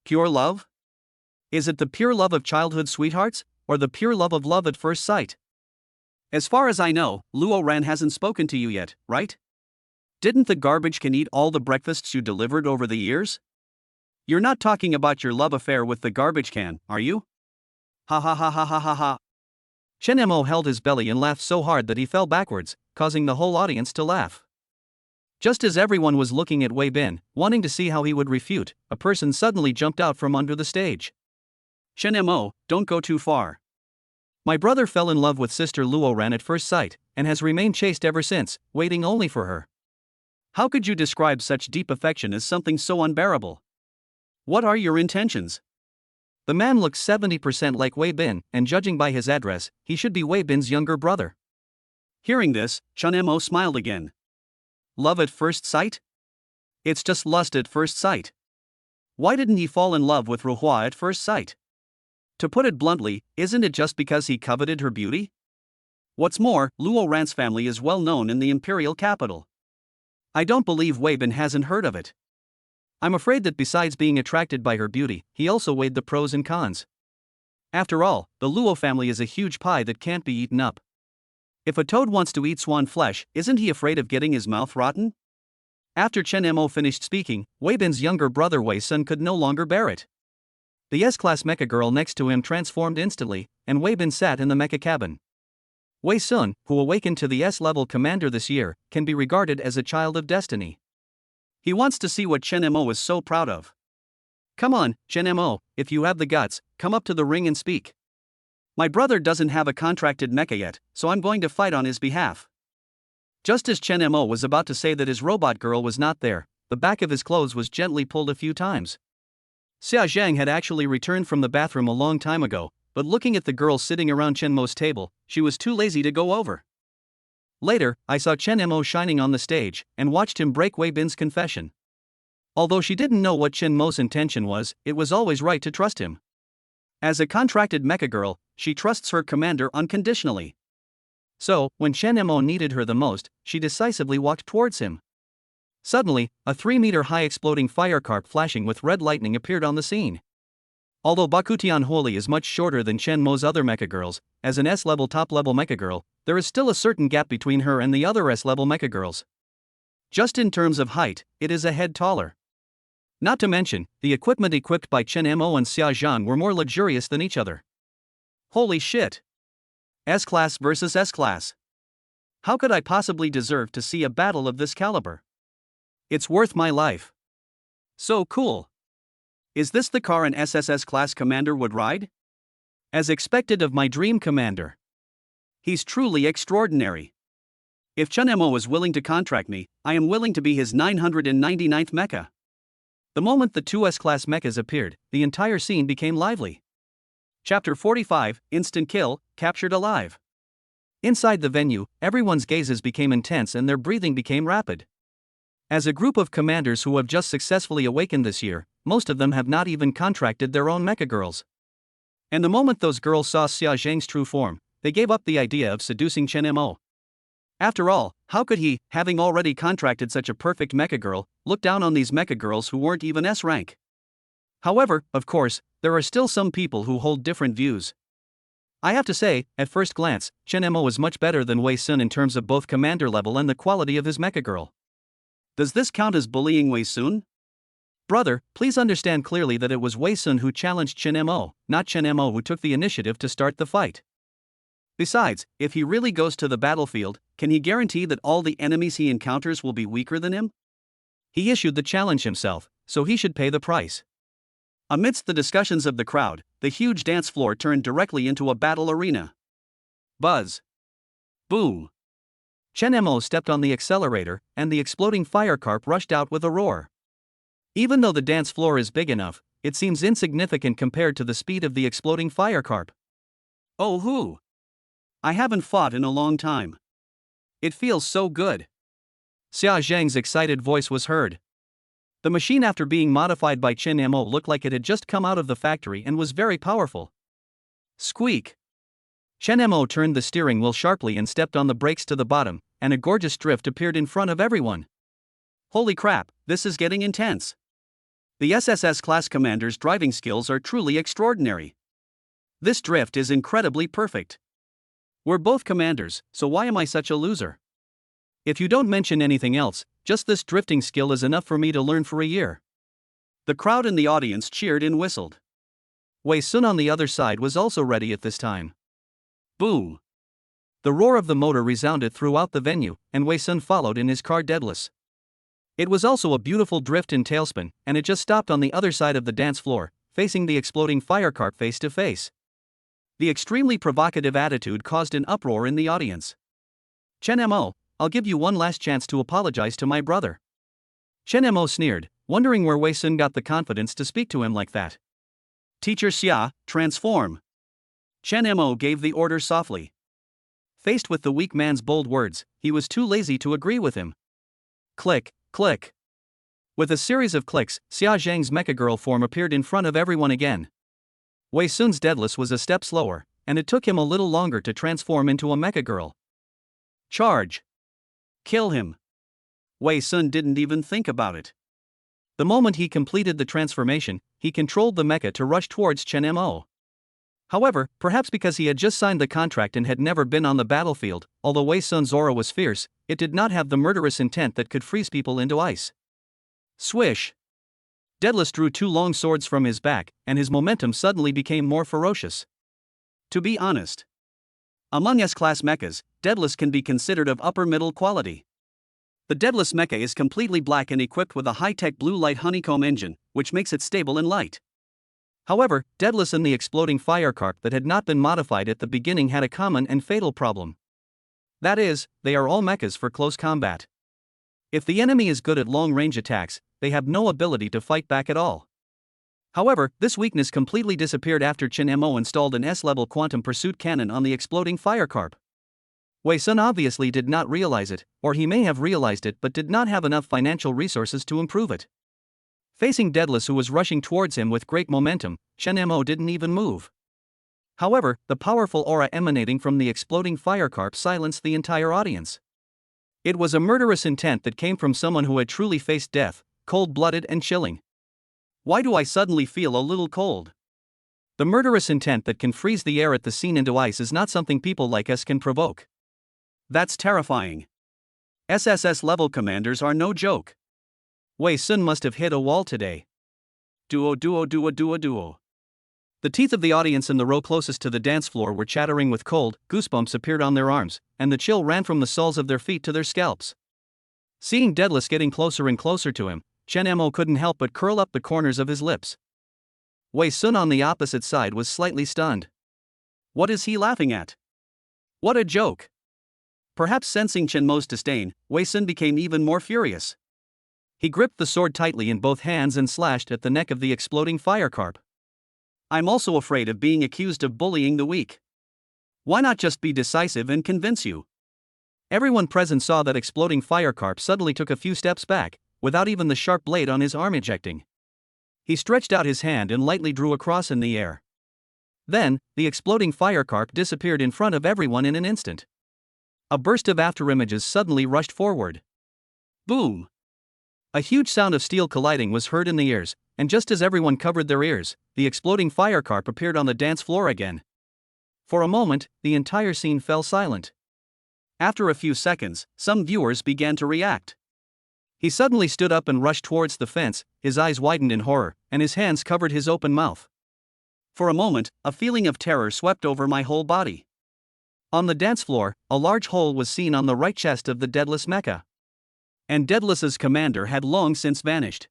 Pure love? Is it the pure love of childhood sweethearts, or the pure love at first sight? As far as I know, Luo Ran hasn't spoken to you yet, right? Didn't the garbage can eat all the breakfasts you delivered over the years? You're not talking about your love affair with the garbage can, are you? Ha ha ha ha ha ha ha. Chen Mo held his belly and laughed so hard that he fell backwards, causing the whole audience to laugh. Just as everyone was looking at Wei Bin, wanting to see how he would refute, a person suddenly jumped out from under the stage. Chen Mo, don't go too far. My brother fell in love with sister Luo Ran at first sight, and has remained chaste ever since, waiting only for her. How could you describe such deep affection as something so unbearable? What are your intentions? The man looked 70% like Wei Bin, and judging by his address, he should be Wei Bin's younger brother. Hearing this, Chen Mo smiled again. Love at first sight? It's just lust at first sight. Why didn't he fall in love with Ruhua at first sight? To put it bluntly, isn't it just because he coveted her beauty? What's more, Luo Ran's family is well known in the imperial capital. I don't believe Wei Bin hasn't heard of it. I'm afraid that besides being attracted by her beauty, he also weighed the pros and cons. After all, the Luo family is a huge pie that can't be eaten up. If a toad wants to eat swan flesh, isn't he afraid of getting his mouth rotten? After Chen Mo finished speaking, Wei Bin's younger brother Wei Sun could no longer bear it. The S-class mecha girl next to him transformed instantly, and Wei Bin sat in the mecha cabin. Wei Sun, who awakened to the S-level commander this year, can be regarded as a child of destiny. He wants to see what Chen Mo is so proud of. Come on, Chen Mo, if you have the guts, come up to the ring and speak. My brother doesn't have a contracted mecha yet, so I'm going to fight on his behalf. Just as Chen Mo was about to say that his robot girl was not there, the back of his clothes was gently pulled a few times. Xia Zhang had actually returned from the bathroom a long time ago, but looking at the girls sitting around Chen Mo's table, she was too lazy to go over. Later, I saw Chen Mo shining on the stage, and watched him break Wei Bin's confession. Although she didn't know what Chen Mo's intention was, it was always right to trust him. As a contracted mecha girl, she trusts her commander unconditionally. So, when Chen Mo needed her the most, she decisively walked towards him. Suddenly, a 3-meter-high exploding firecarp flashing with red lightning appeared on the scene. Although Bakutian Holy is much shorter than Chen Mo's other mecha girls, as an S-level top-level mecha girl, there is still a certain gap between her and the other S-level mecha girls. Just in terms of height, it is a head taller. Not to mention, the equipment equipped by Chen Mo and Xia Zhang were more luxurious than each other. Holy shit! S-class versus S-class. How could I possibly deserve to see a battle of this caliber? It's worth my life. So cool. Is this the car an SSS-class commander would ride? As expected of my dream commander. He's truly extraordinary. If Chun Mo is willing to contract me, I am willing to be his 999th mecha. The moment the two S-class mechas appeared, the entire scene became lively. Chapter 45, Instant Kill, Captured Alive. Inside the venue, everyone's gazes became intense and their breathing became rapid. As a group of commanders who have just successfully awakened this year, most of them have not even contracted their own mecha girls. And the moment those girls saw Xia Zhang's true form, they gave up the idea of seducing Chen Mo. After all, how could he, having already contracted such a perfect mecha girl, look down on these mecha girls who weren't even S rank? However, of course, there are still some people who hold different views. I have to say, at first glance, Chen Mo is much better than Wei Sun in terms of both commander level and the quality of his mecha girl. Does this count as bullying Wei Sun? Brother, please understand clearly that it was Wei Sun who challenged Chen Mo, not Chen Mo who took the initiative to start the fight. Besides, if he really goes to the battlefield, can he guarantee that all the enemies he encounters will be weaker than him? He issued the challenge himself, so he should pay the price. Amidst the discussions of the crowd, the huge dance floor turned directly into a battle arena. Buzz. Boom. Chen Mo stepped on the accelerator, and the exploding firecarp rushed out with a roar. Even though the dance floor is big enough, it seems insignificant compared to the speed of the exploding firecarp. Oh hoo! I haven't fought in a long time. It feels so good. Xia Zhang's excited voice was heard. The machine after being modified by Chen Mo looked like it had just come out of the factory and was very powerful. Squeak! Chen Mo turned the steering wheel sharply and stepped on the brakes to the bottom, and a gorgeous drift appeared in front of everyone. Holy crap, this is getting intense. The SSS-class commander's driving skills are truly extraordinary. This drift is incredibly perfect. We're both commanders, so why am I such a loser? If you don't mention anything else, just this drifting skill is enough for me to learn for a year. The crowd in the audience cheered and whistled. Wei Sun on the other side was also ready at this time. Boom! The roar of the motor resounded throughout the venue, and Wei Sun followed in his car deadless. It was also a beautiful drift and tailspin, and it just stopped on the other side of the dance floor, facing the exploding firecarp face to face. The extremely provocative attitude caused an uproar in the audience. Chen Mo, I'll give you one last chance to apologize to my brother. Chen Mo sneered, wondering where Wei Sun got the confidence to speak to him like that. Teacher Xia, transform. Chen Mo gave the order softly. Faced with the weak man's bold words, he was too lazy to agree with him. Click, click. With a series of clicks, Xia Zhang's mecha girl form appeared in front of everyone again. Wei Sun's deadless was a step slower, and it took him a little longer to transform into a mecha girl. Charge! Kill him! Wei Sun didn't even think about it. The moment he completed the transformation, he controlled the mecha to rush towards Chen Mo. However, perhaps because he had just signed the contract and had never been on the battlefield, although Wei Sun's aura was fierce, it did not have the murderous intent that could freeze people into ice. Swish! Deadless drew two long swords from his back, and his momentum suddenly became more ferocious. To be honest, among S-class mechas, Deadless can be considered of upper-middle quality. The Deadless mecha is completely black and equipped with a high-tech blue light honeycomb engine, which makes it stable and light. However, Deadless and the exploding firecarp that had not been modified at the beginning had a common and fatal problem. That is, they are all mechas for close combat. If the enemy is good at long-range attacks, they have no ability to fight back at all. However, this weakness completely disappeared after Chen Mo installed an S-level quantum pursuit cannon on the exploding firecarp. Wei Sun obviously did not realize it, or he may have realized it but did not have enough financial resources to improve it. Facing Deadless, who was rushing towards him with great momentum, Chen Mo didn't even move. However, the powerful aura emanating from the exploding firecarp silenced the entire audience. It was a murderous intent that came from someone who had truly faced death, cold-blooded and chilling. Why do I suddenly feel a little cold? The murderous intent that can freeze the air at the scene into ice is not something people like us can provoke. That's terrifying. SSS-level commanders are no joke. Wei Sun must have hit a wall today. Duo. The teeth of the audience in the row closest to the dance floor were chattering with cold, goosebumps appeared on their arms, and the chill ran from the soles of their feet to their scalps. Seeing Deadless getting closer and closer to him, Chen Mo couldn't help but curl up the corners of his lips. Wei Sun on the opposite side was slightly stunned. What is he laughing at? What a joke! Perhaps sensing Chen Mo's disdain, Wei Sun became even more furious. He gripped the sword tightly in both hands and slashed at the neck of the exploding firecarp. I'm also afraid of being accused of bullying the weak. Why not just be decisive and convince you? Everyone present saw that exploding firecarp suddenly took a few steps back, without even the sharp blade on his arm ejecting. He stretched out his hand and lightly drew a cross in the air. Then, the exploding firecarp disappeared in front of everyone in an instant. A burst of afterimages suddenly rushed forward. Boom! A huge sound of steel colliding was heard in the ears, and just as everyone covered their ears, the exploding firecarp appeared on the dance floor again. For a moment, the entire scene fell silent. After a few seconds, some viewers began to react. He suddenly stood up and rushed towards the fence, his eyes widened in horror, and his hands covered his open mouth. For a moment, a feeling of terror swept over my whole body. On the dance floor, a large hole was seen on the right chest of the deadless Mecha. And Deadless's commander had long since vanished.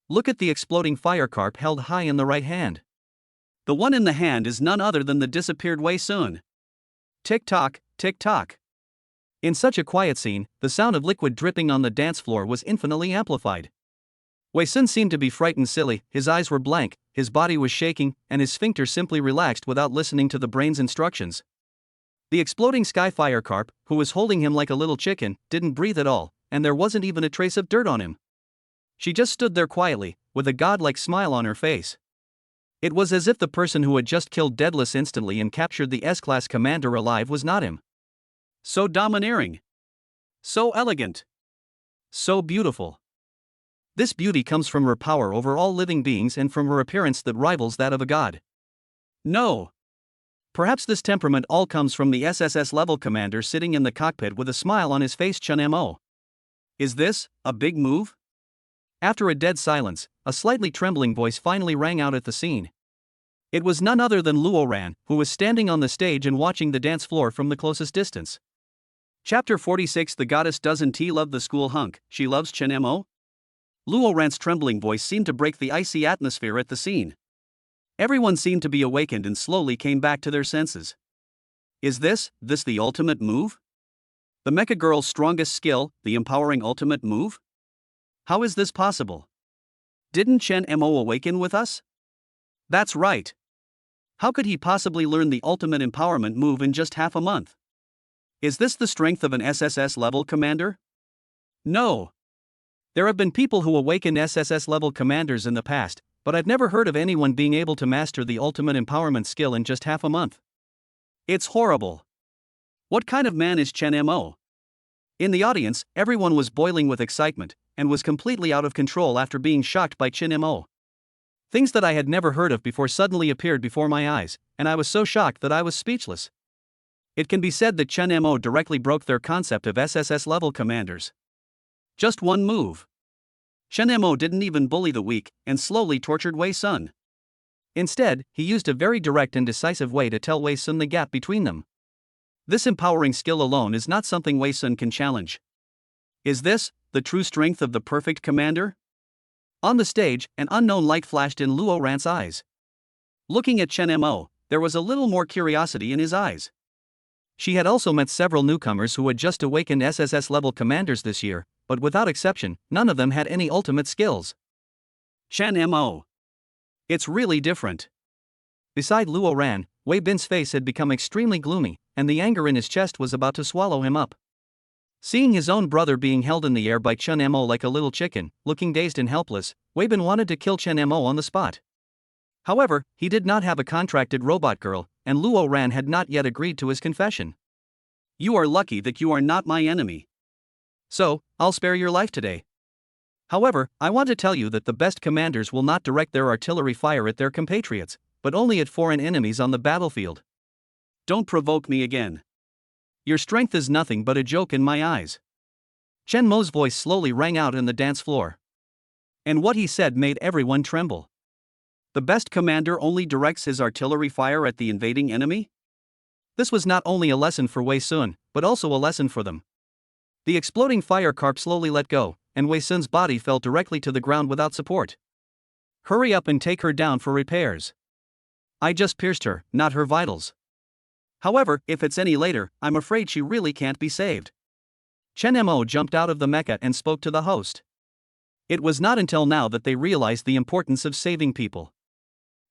Look at the exploding firecarp held high in the right hand. The one in the hand is none other than the disappeared Wei Sun. Tick-tock, tick-tock. In such a quiet scene, the sound of liquid dripping on the dance floor was infinitely amplified. Wei Sun seemed to be frightened silly, his eyes were blank, his body was shaking, and his sphincter simply relaxed without listening to the brain's instructions. The exploding sky firecarp, who was holding him like a little chicken, didn't breathe at all, and there wasn't even a trace of dirt on him. She just stood there quietly, with a godlike smile on her face. It was as if the person who had just killed Deadless instantly and captured the S-class commander alive was not him. So domineering. So elegant. So beautiful. This beauty comes from her power over all living beings and from her appearance that rivals that of a god. No. Perhaps this temperament all comes from the SSS level commander sitting in the cockpit with a smile on his face. Chen Mo. Is this a big move? After a dead silence, a slightly trembling voice finally rang out at the scene. It was none other than Luo Ran, who was standing on the stage and watching the dance floor from the closest distance. Chapter 46. The goddess doesn't love the school hunk, she loves Chen Mo? Luo Ran's trembling voice seemed to break the icy atmosphere at the scene. Everyone seemed to be awakened and slowly came back to their senses. Is this the ultimate move? The Mecha girl's strongest skill, the empowering ultimate move? How is this possible? Didn't Chen Mo awaken with us? That's right. How could he possibly learn the ultimate empowerment move in just half a month? Is this the strength of an SSS level commander? No. There have been people who awakened SSS level commanders in the past, but I've never heard of anyone being able to master the ultimate empowerment skill in just half a month. It's horrible. What kind of man is Chen Mo? In the audience, everyone was boiling with excitement, and was completely out of control after being shocked by Chen Mo. Things that I had never heard of before suddenly appeared before my eyes, and I was so shocked that I was speechless. It can be said that Chen Mo directly broke their concept of SSS level commanders. Just one move. Chen Mo didn't even bully the weak, and slowly tortured Wei Sun. Instead, he used a very direct and decisive way to tell Wei Sun the gap between them. This empowering skill alone is not something Wei Sun can challenge. Is this the true strength of the perfect commander? On the stage, an unknown light flashed in Luo Ran's eyes. Looking at Chen Mo, there was a little more curiosity in his eyes. She had also met several newcomers who had just awakened SSS level commanders this year, but without exception, none of them had any ultimate skills. Chen Mo. It's really different. Beside Luo Ran, Wei Bin's face had become extremely gloomy, and the anger in his chest was about to swallow him up. Seeing his own brother being held in the air by Chen Mo like a little chicken, looking dazed and helpless, Wei Bin wanted to kill Chen Mo on the spot. However, he did not have a contracted robot girl, and Luo Ran had not yet agreed to his confession. You are lucky that you are not my enemy. So, I'll spare your life today. However, I want to tell you that the best commanders will not direct their artillery fire at their compatriots, but only at foreign enemies on the battlefield. Don't provoke me again. Your strength is nothing but a joke in my eyes. Chen Mo's voice slowly rang out in the dance floor. And what he said made everyone tremble. The best commander only directs his artillery fire at the invading enemy? This was not only a lesson for Wei Sun, but also a lesson for them. The exploding firecarp slowly let go, and Wei Sun's body fell directly to the ground without support. Hurry up and take her down for repairs. I just pierced her, not her vitals. However, if it's any later, I'm afraid she really can't be saved. Chen Mo jumped out of the mecha and spoke to the host. It was not until now that they realized the importance of saving people.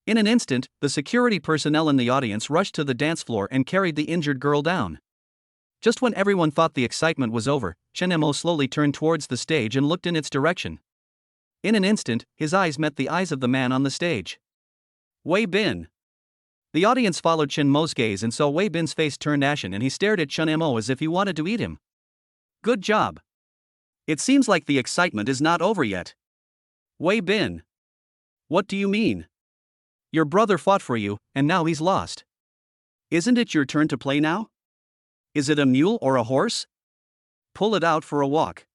In an instant, the security personnel in the audience rushed to the dance floor and carried the injured girl down. Just when everyone thought the excitement was over, Chen Mo slowly turned towards the stage and looked in its direction. In an instant, his eyes met the eyes of the man on the stage. Wei Bin. The audience followed Chen Mo's gaze and saw Wei Bin's face turned ashen, and he stared at Chen Mo as if he wanted to eat him. Good job. It seems like the excitement is not over yet. Wei Bin. What do you mean? Your brother fought for you, and now he's lost. Isn't it your turn to play now? Is it a mule or a horse? Pull it out for a walk.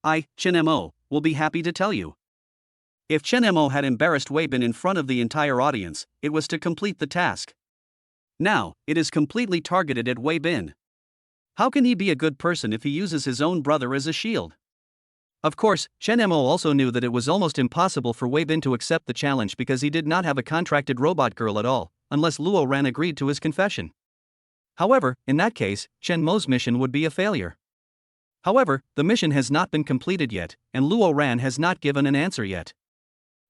I, Chen Mo, will be happy to tell you. If Chen Mo had embarrassed Wei Bin in front of the entire audience, it was to complete the task. Now, it is completely targeted at Wei Bin. How can he be a good person if he uses his own brother as a shield? Of course, Chen Mo also knew that it was almost impossible for Wei Bin to accept the challenge because he did not have a contracted robot girl at all, unless Luo Ran agreed to his confession. However, in that case, Chen Mo's mission would be a failure. However, the mission has not been completed yet, and Luo Ran has not given an answer yet.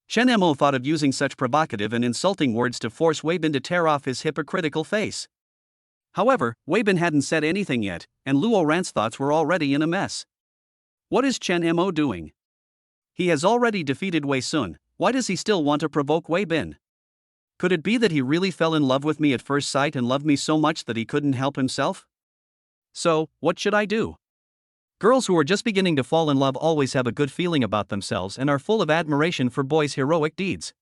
Chen Mo thought of using such provocative and insulting words to force Wei Bin to tear off his hypocritical face. However, Wei Bin hadn't said anything yet, and Luo Ran's thoughts were already in a mess. What is Chen Mo doing? He has already defeated Wei Sun, why does he still want to provoke Wei Bin? Could it be that he really fell in love with me at first sight and loved me so much that he couldn't help himself? So, what should I do? Girls who are just beginning to fall in love always have a good feeling about themselves and are full of admiration for boys' heroic deeds.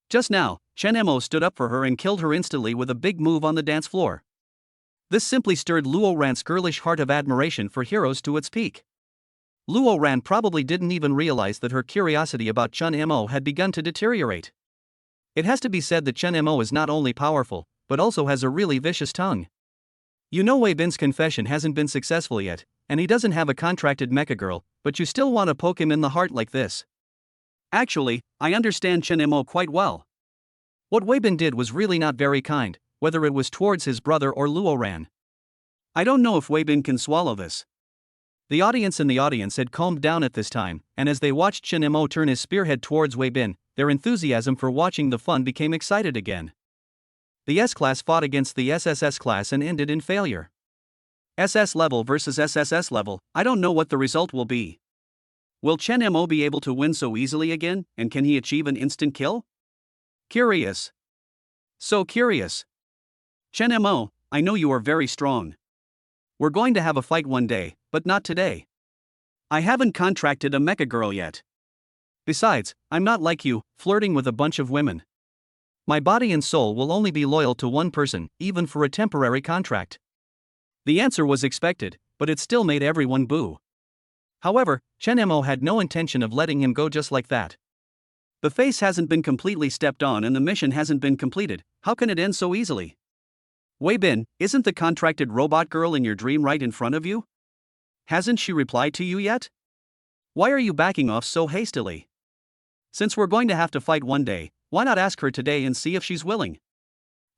Just now, Chen Mo stood up for her and killed her instantly with a big move on the dance floor. This simply stirred Luo Ran's girlish heart of admiration for heroes to its peak. Luo Ran probably didn't even realize that her curiosity about Chen Mo had begun to deteriorate. It has to be said that Chen Mo is not only powerful, but also has a really vicious tongue. You know Wei Bin's confession hasn't been successful yet, and he doesn't have a contracted mecha girl, but you still want to poke him in the heart like this. Actually, I understand Chen Mo quite well. What Wei Bin did was really not very kind, whether it was towards his brother or Luo Ran. I don't know if Wei Bin can swallow this. The audience in the audience had calmed down at this time, and as they watched Chen Mo turn his spearhead towards Wei Bin, their enthusiasm for watching the fun became excited again. The S-class fought against the SSS-class and ended in failure. SS level versus SSS level, I don't know what the result will be. Will Chen Mo be able to win so easily again, and can he achieve an instant kill? Curious. So curious. Chen Mo, I know you are very strong. We're going to have a fight one day, but not today. I haven't contracted a mecha girl yet. Besides, I'm not like you, flirting with a bunch of women. My body and soul will only be loyal to one person, even for a temporary contract. The answer was expected, but it still made everyone boo. However, Chen Mo had no intention of letting him go just like that. The face hasn't been completely stepped on and the mission hasn't been completed, how can it end so easily? Wei Bin, isn't the contracted robot girl in your dream right in front of you? Hasn't she replied to you yet? Why are you backing off so hastily? Since we're going to have to fight one day, why not ask her today and see if she's willing?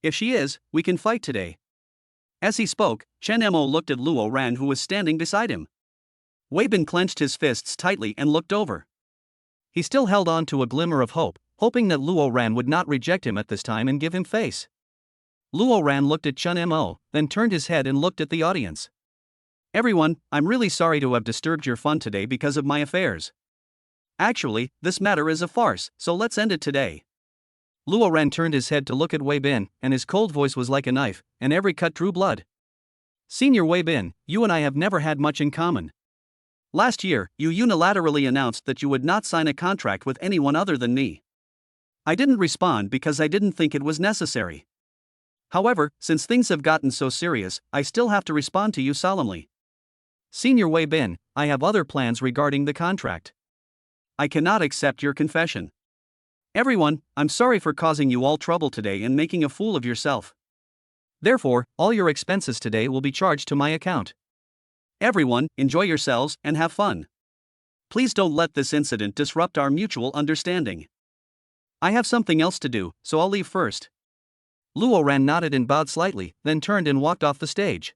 If she is, we can fight today. As he spoke, Chen Mo looked at Luo Ran who was standing beside him. Wei Bin clenched his fists tightly and looked over. He still held on to a glimmer of hope, hoping that Luo Ran would not reject him at this time and give him face. Luo Ran looked at Chen Mo, then turned his head and looked at the audience. Everyone, I'm really sorry to have disturbed your fun today because of my affairs. Actually, this matter is a farce, so let's end it today. Luo Ran turned his head to look at Wei Bin, and his cold voice was like a knife, and every cut drew blood. Senior Wei Bin, you and I have never had much in common. Last year, you unilaterally announced that you would not sign a contract with anyone other than me. I didn't respond because I didn't think it was necessary. However, since things have gotten so serious, I still have to respond to you solemnly. Senior Wei Bin, I have other plans regarding the contract. I cannot accept your confession. Everyone, I'm sorry for causing you all trouble today and making a fool of yourself. Therefore, all your expenses today will be charged to my account. Everyone, enjoy yourselves and have fun. Please don't let this incident disrupt our mutual understanding. I have something else to do, so I'll leave first. Luo Ran nodded and bowed slightly, then turned and walked off the stage.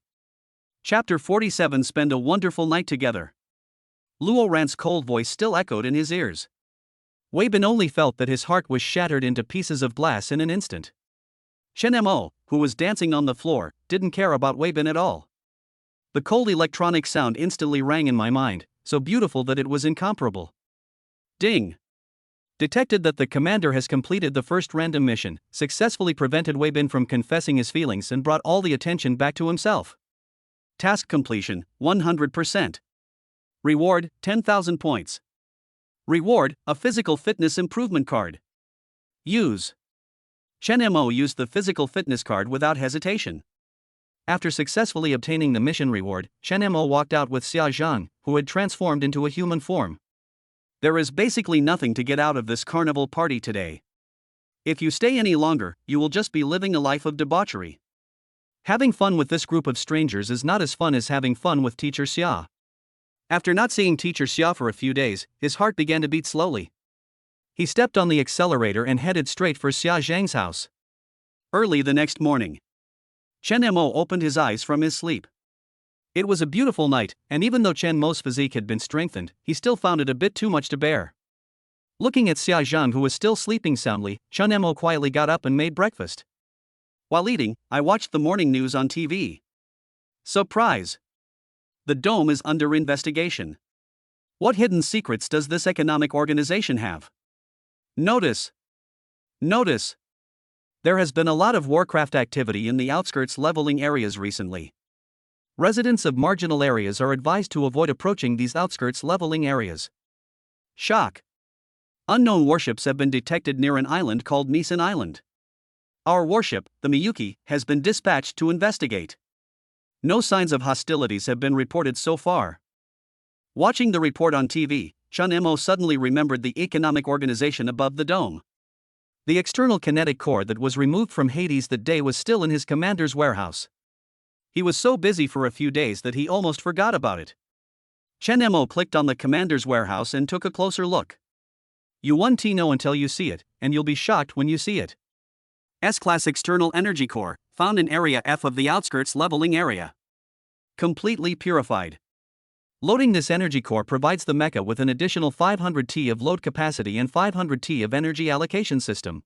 Chapter 47. Spend a wonderful night together. Luo Ran's cold voice still echoed in his ears. Wei Bin only felt that his heart was shattered into pieces of glass in an instant. Chen Mo, who was dancing on the floor, didn't care about Wei Bin at all. The cold electronic sound instantly rang in my mind, so beautiful that it was incomparable. Ding! Detected that the commander has completed the first random mission, successfully prevented Wei Bin from confessing his feelings and brought all the attention back to himself. Task completion, 100%. Reward, 10,000 points. Reward, a physical fitness improvement card. Use. Chen Mo used the physical fitness card without hesitation. After successfully obtaining the mission reward, Chen Mo walked out with Xia Zhang, who had transformed into a human form. There is basically nothing to get out of this carnival party today. If you stay any longer, you will just be living a life of debauchery. Having fun with this group of strangers is not as fun as having fun with Teacher Xia. After not seeing Teacher Xia for a few days, his heart began to beat slowly. He stepped on the accelerator and headed straight for Xia Zhang's house. Early the next morning, Chen Mo opened his eyes from his sleep. It was a beautiful night, and even though Chen Mo's physique had been strengthened, he still found it a bit too much to bear. Looking at Xia Zhang, who was still sleeping soundly, Chen Mo quietly got up and made breakfast. While eating, I watched the morning news on TV. Surprise! The dome is under investigation. What hidden secrets does this economic organization have? Notice! Notice! There has been a lot of Warcraft activity in the outskirts leveling areas recently. Residents of marginal areas are advised to avoid approaching these outskirts leveling areas. Shock! Unknown warships have been detected near an island called Nisan Island. Our warship, the Miyuki, has been dispatched to investigate. No signs of hostilities have been reported so far. Watching the report on TV, Chen Mo suddenly remembered the economic organization above the dome. The external kinetic core that was removed from Hades that day was still in his commander's warehouse. He was so busy for a few days that he almost forgot about it. Chen Mo clicked on the commander's warehouse and took a closer look. You won't know until you see it, and you'll be shocked when you see it. S-Class External Energy Core, found in Area F of the outskirts leveling area. Completely purified. Loading this energy core provides the mecha with an additional 500 T of load capacity and 500 T of energy allocation system.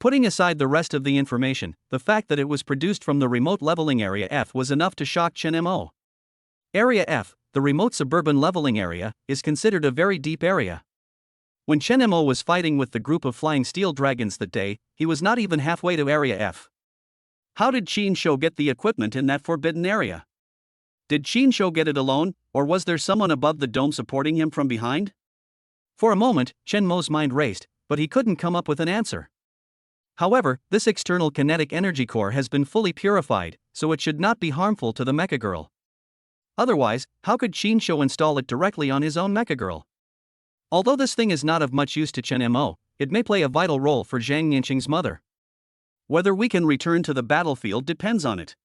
Putting aside the rest of the information, the fact that it was produced from the remote leveling area F was enough to shock Chen Mo. Area F, the remote suburban leveling area, is considered a very deep area. When Chen Mo was fighting with the group of flying steel dragons that day, he was not even halfway to Area F. How did Qin Shou get the equipment in that forbidden area? Did Qin Shou get it alone, or was there someone above the dome supporting him from behind? For a moment, Chen Mo's mind raced, but he couldn't come up with an answer. However, this external kinetic energy core has been fully purified, so it should not be harmful to the Mecha Girl. Otherwise, how could Qin Shou install it directly on his own Mecha Girl? Although this thing is not of much use to Chen Mo, it may play a vital role for Zhang Nianqing's mother. Whether we can return to the battlefield depends on it.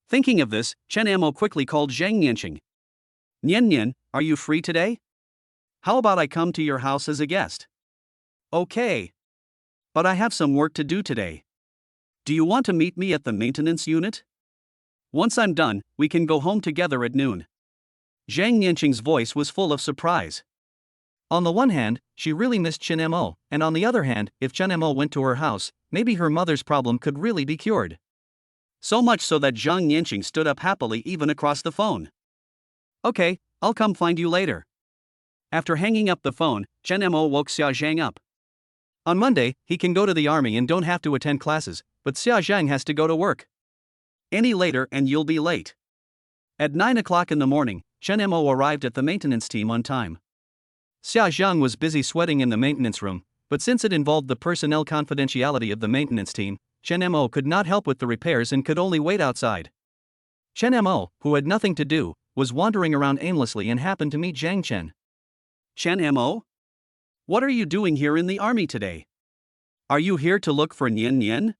Thinking of this, Chen Mo quickly called Zhang Nianqing. Nian Nian, are you free today? How about I come to your house as a guest? Okay. But I have some work to do today. Do you want to meet me at the maintenance unit? Once I'm done, we can go home together at noon. Zhang Nianqing's voice was full of surprise. On the one hand, she really missed Chen Mo, and on the other hand, if Chen Mo went to her house, maybe her mother's problem could really be cured. So much so that Zhang Nianqing stood up happily even across the phone. Okay, I'll come find you later. After hanging up the phone, Chen Mo woke Xia Zhang up. On Monday, he can go to the army and don't have to attend classes, but Xia Zhang has to go to work. Any later and you'll be late. At 9 o'clock in the morning, Chen Mo arrived at the maintenance team on time. Xia Zhang was busy sweating in the maintenance room, but since it involved the personnel confidentiality of the maintenance team, Chen Mo could not help with the repairs and could only wait outside. Chen Mo, who had nothing to do, was wandering around aimlessly and happened to meet Zhang Chen. Chen Mo? What are you doing here in the army today? Are you here to look for Nian Nian?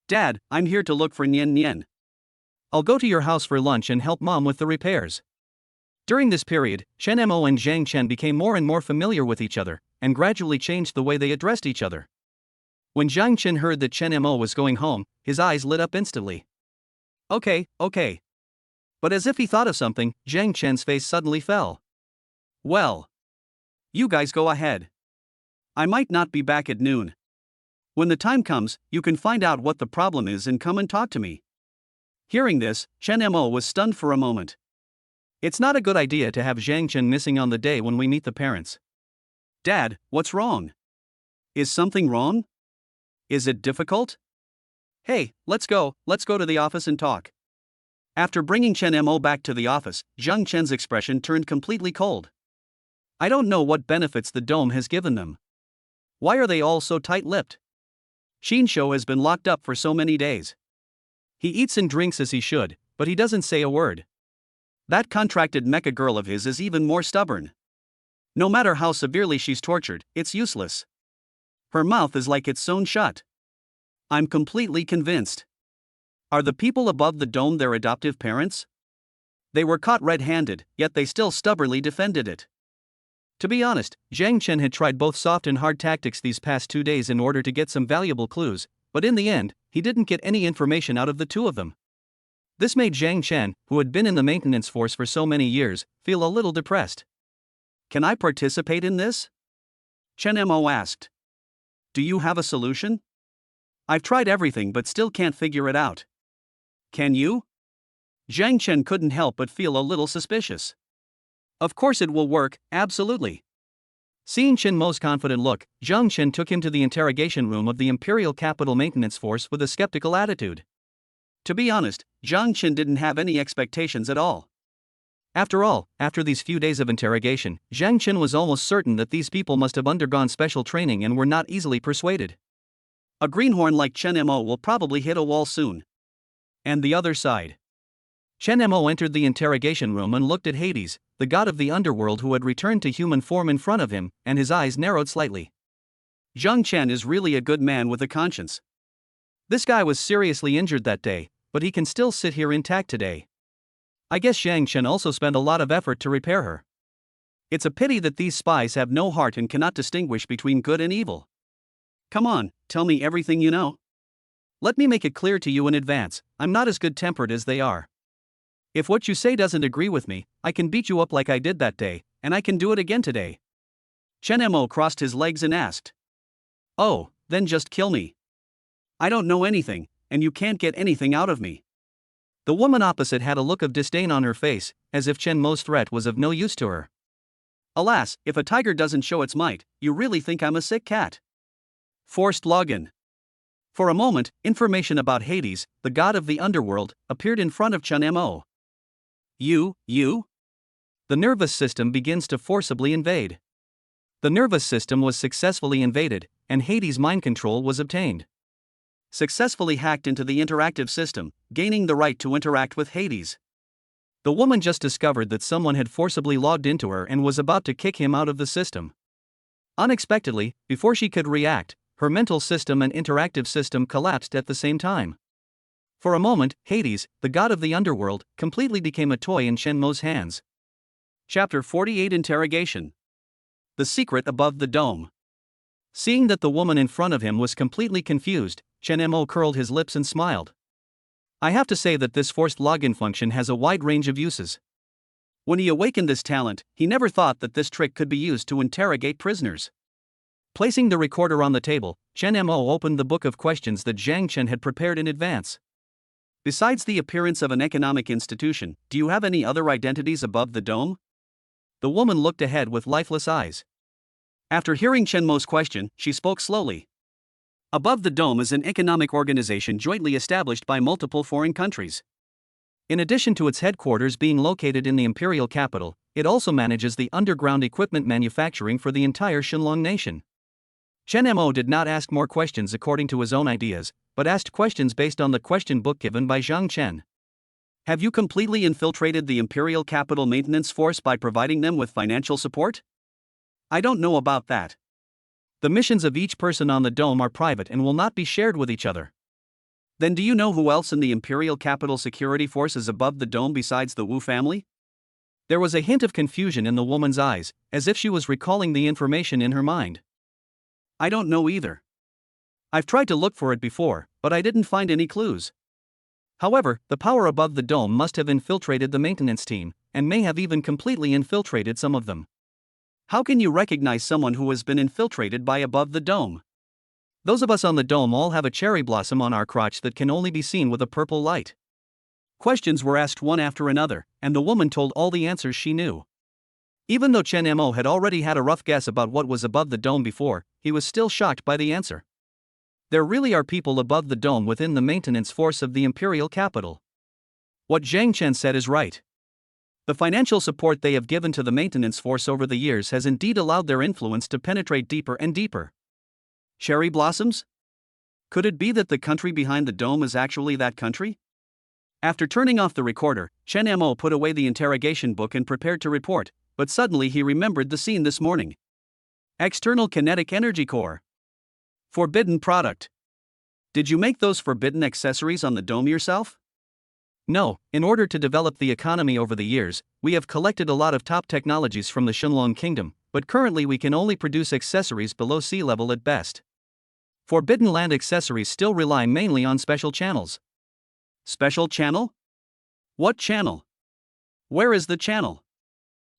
Dad, I'm here to look for Nian Nian. I'll go to your house for lunch and help Mom with the repairs. During this period, Chen Mo and Zhang Chen became more and more familiar with each other, and gradually changed the way they addressed each other. When Zhang Chen heard that Chen Mo was going home, his eyes lit up instantly. Okay. But as if he thought of something, Zhang Chen's face suddenly fell. Well, you guys go ahead. I might not be back at noon. When the time comes, you can find out what the problem is and come and talk to me. Hearing this, Chen Mo was stunned for a moment. It's not a good idea to have Zhang Chen missing on the day when we meet the parents. Dad, what's wrong? Is something wrong? Is it difficult? Hey, let's go to the office and talk. After bringing Chen Mo back to the office, Zhang Chen's expression turned completely cold. I don't know what benefits the dome has given them. Why are they all so tight-lipped? Xin Shou has been locked up for so many days. He eats and drinks as he should, but he doesn't say a word. That contracted mecha girl of his is even more stubborn. No matter how severely she's tortured, it's useless. Her mouth is like it's sewn shut. I'm completely convinced. Are the people above the dome their adoptive parents? They were caught red-handed, yet they still stubbornly defended it. To be honest, Zhang Chen had tried both soft and hard tactics these past 2 days in order to get some valuable clues, but in the end, he didn't get any information out of the two of them. This made Zhang Chen, who had been in the maintenance force for so many years, feel a little depressed. Can I participate in this? Chen Mo asked. Do you have a solution? I've tried everything but still can't figure it out. Can you? Zhang Chen couldn't help but feel a little suspicious. Of course it will work, absolutely. Seeing Chen Mo's confident look, Zhang Chen took him to the interrogation room of the Imperial Capital Maintenance Force with a skeptical attitude. To be honest, Zhang Chen didn't have any expectations at all. After all, after these few days of interrogation, Zhang Chen was almost certain that these people must have undergone special training and were not easily persuaded. A greenhorn like Chen Mo will probably hit a wall soon. And the other side. Chen Mo entered the interrogation room and looked at Hades, the god of the underworld who had returned to human form in front of him, and his eyes narrowed slightly. Zhang Chen is really a good man with a conscience. This guy was seriously injured that day, but he can still sit here intact today. I guess Zhang Chen also spent a lot of effort to repair her. It's a pity that these spies have no heart and cannot distinguish between good and evil. Come on, tell me everything you know. Let me make it clear to you in advance, I'm not as good-tempered as they are. If what you say doesn't agree with me, I can beat you up like I did that day, and I can do it again today. Chen Mo crossed his legs and asked. Oh, then just kill me. I don't know anything, and you can't get anything out of me. The woman opposite had a look of disdain on her face, as if Chen Mo's threat was of no use to her. Alas, if a tiger doesn't show its might, you really think I'm a sick cat? Forced login. For a moment, information about Hades, the god of the underworld, appeared in front of Chen Mo. You? The nervous system begins to forcibly invade. The nervous system was successfully invaded, and Hades' mind control was obtained. Successfully hacked into the interactive system, gaining the right to interact with Hades. The woman just discovered that someone had forcibly logged into her and was about to kick him out of the system. Unexpectedly, before she could react, her mental system and interactive system collapsed at the same time. For a moment, Hades, the god of the underworld, completely became a toy in Chen Mo's hands. Chapter 48 Interrogation. The secret above the dome. Seeing that the woman in front of him was completely confused, Chen Mo curled his lips and smiled. I have to say that this forced login function has a wide range of uses. When he awakened this talent, he never thought that this trick could be used to interrogate prisoners. Placing the recorder on the table, Chen Mo opened the book of questions that Zhang Chen had prepared in advance. Besides the appearance of an economic institution, do you have any other identities above the dome? The woman looked ahead with lifeless eyes. After hearing Chen Mo's question, she spoke slowly. Above the dome is an economic organization jointly established by multiple foreign countries. In addition to its headquarters being located in the imperial capital, it also manages the underground equipment manufacturing for the entire Xinlong nation. Chen Mo did not ask more questions according to his own ideas, but asked questions based on the question book given by Zhang Chen. Have you completely infiltrated the Imperial Capital Maintenance Force by providing them with financial support? I don't know about that. The missions of each person on the dome are private and will not be shared with each other. Then do you know who else in the Imperial Capital Security Force is above the dome besides the Wu family? There was a hint of confusion in the woman's eyes, as if she was recalling the information in her mind. I don't know either. I've tried to look for it before, but I didn't find any clues. However, the power above the dome must have infiltrated the maintenance team, and may have even completely infiltrated some of them. How can you recognize someone who has been infiltrated by above the dome? Those of us on the dome all have a cherry blossom on our crotch that can only be seen with a purple light. Questions were asked one after another, and the woman told all the answers she knew. Even though Chen Mo had already had a rough guess about what was above the dome before, he was still shocked by the answer. There really are people above the dome within the maintenance force of the imperial capital. What Zhang Chen said is right. The financial support they have given to the maintenance force over the years has indeed allowed their influence to penetrate deeper and deeper. Cherry blossoms? Could it be that the country behind the dome is actually that country? After turning off the recorder, Chen Mo put away the interrogation book and prepared to report, but suddenly he remembered the scene this morning. External kinetic energy core. Forbidden product. Did you make those forbidden accessories on the dome yourself? No, in order to develop the economy over the years, we have collected a lot of top technologies from the Shunlong Kingdom, but currently we can only produce accessories below sea level at best. Forbidden land accessories still rely mainly on special channels. Special channel? What channel? Where is the channel?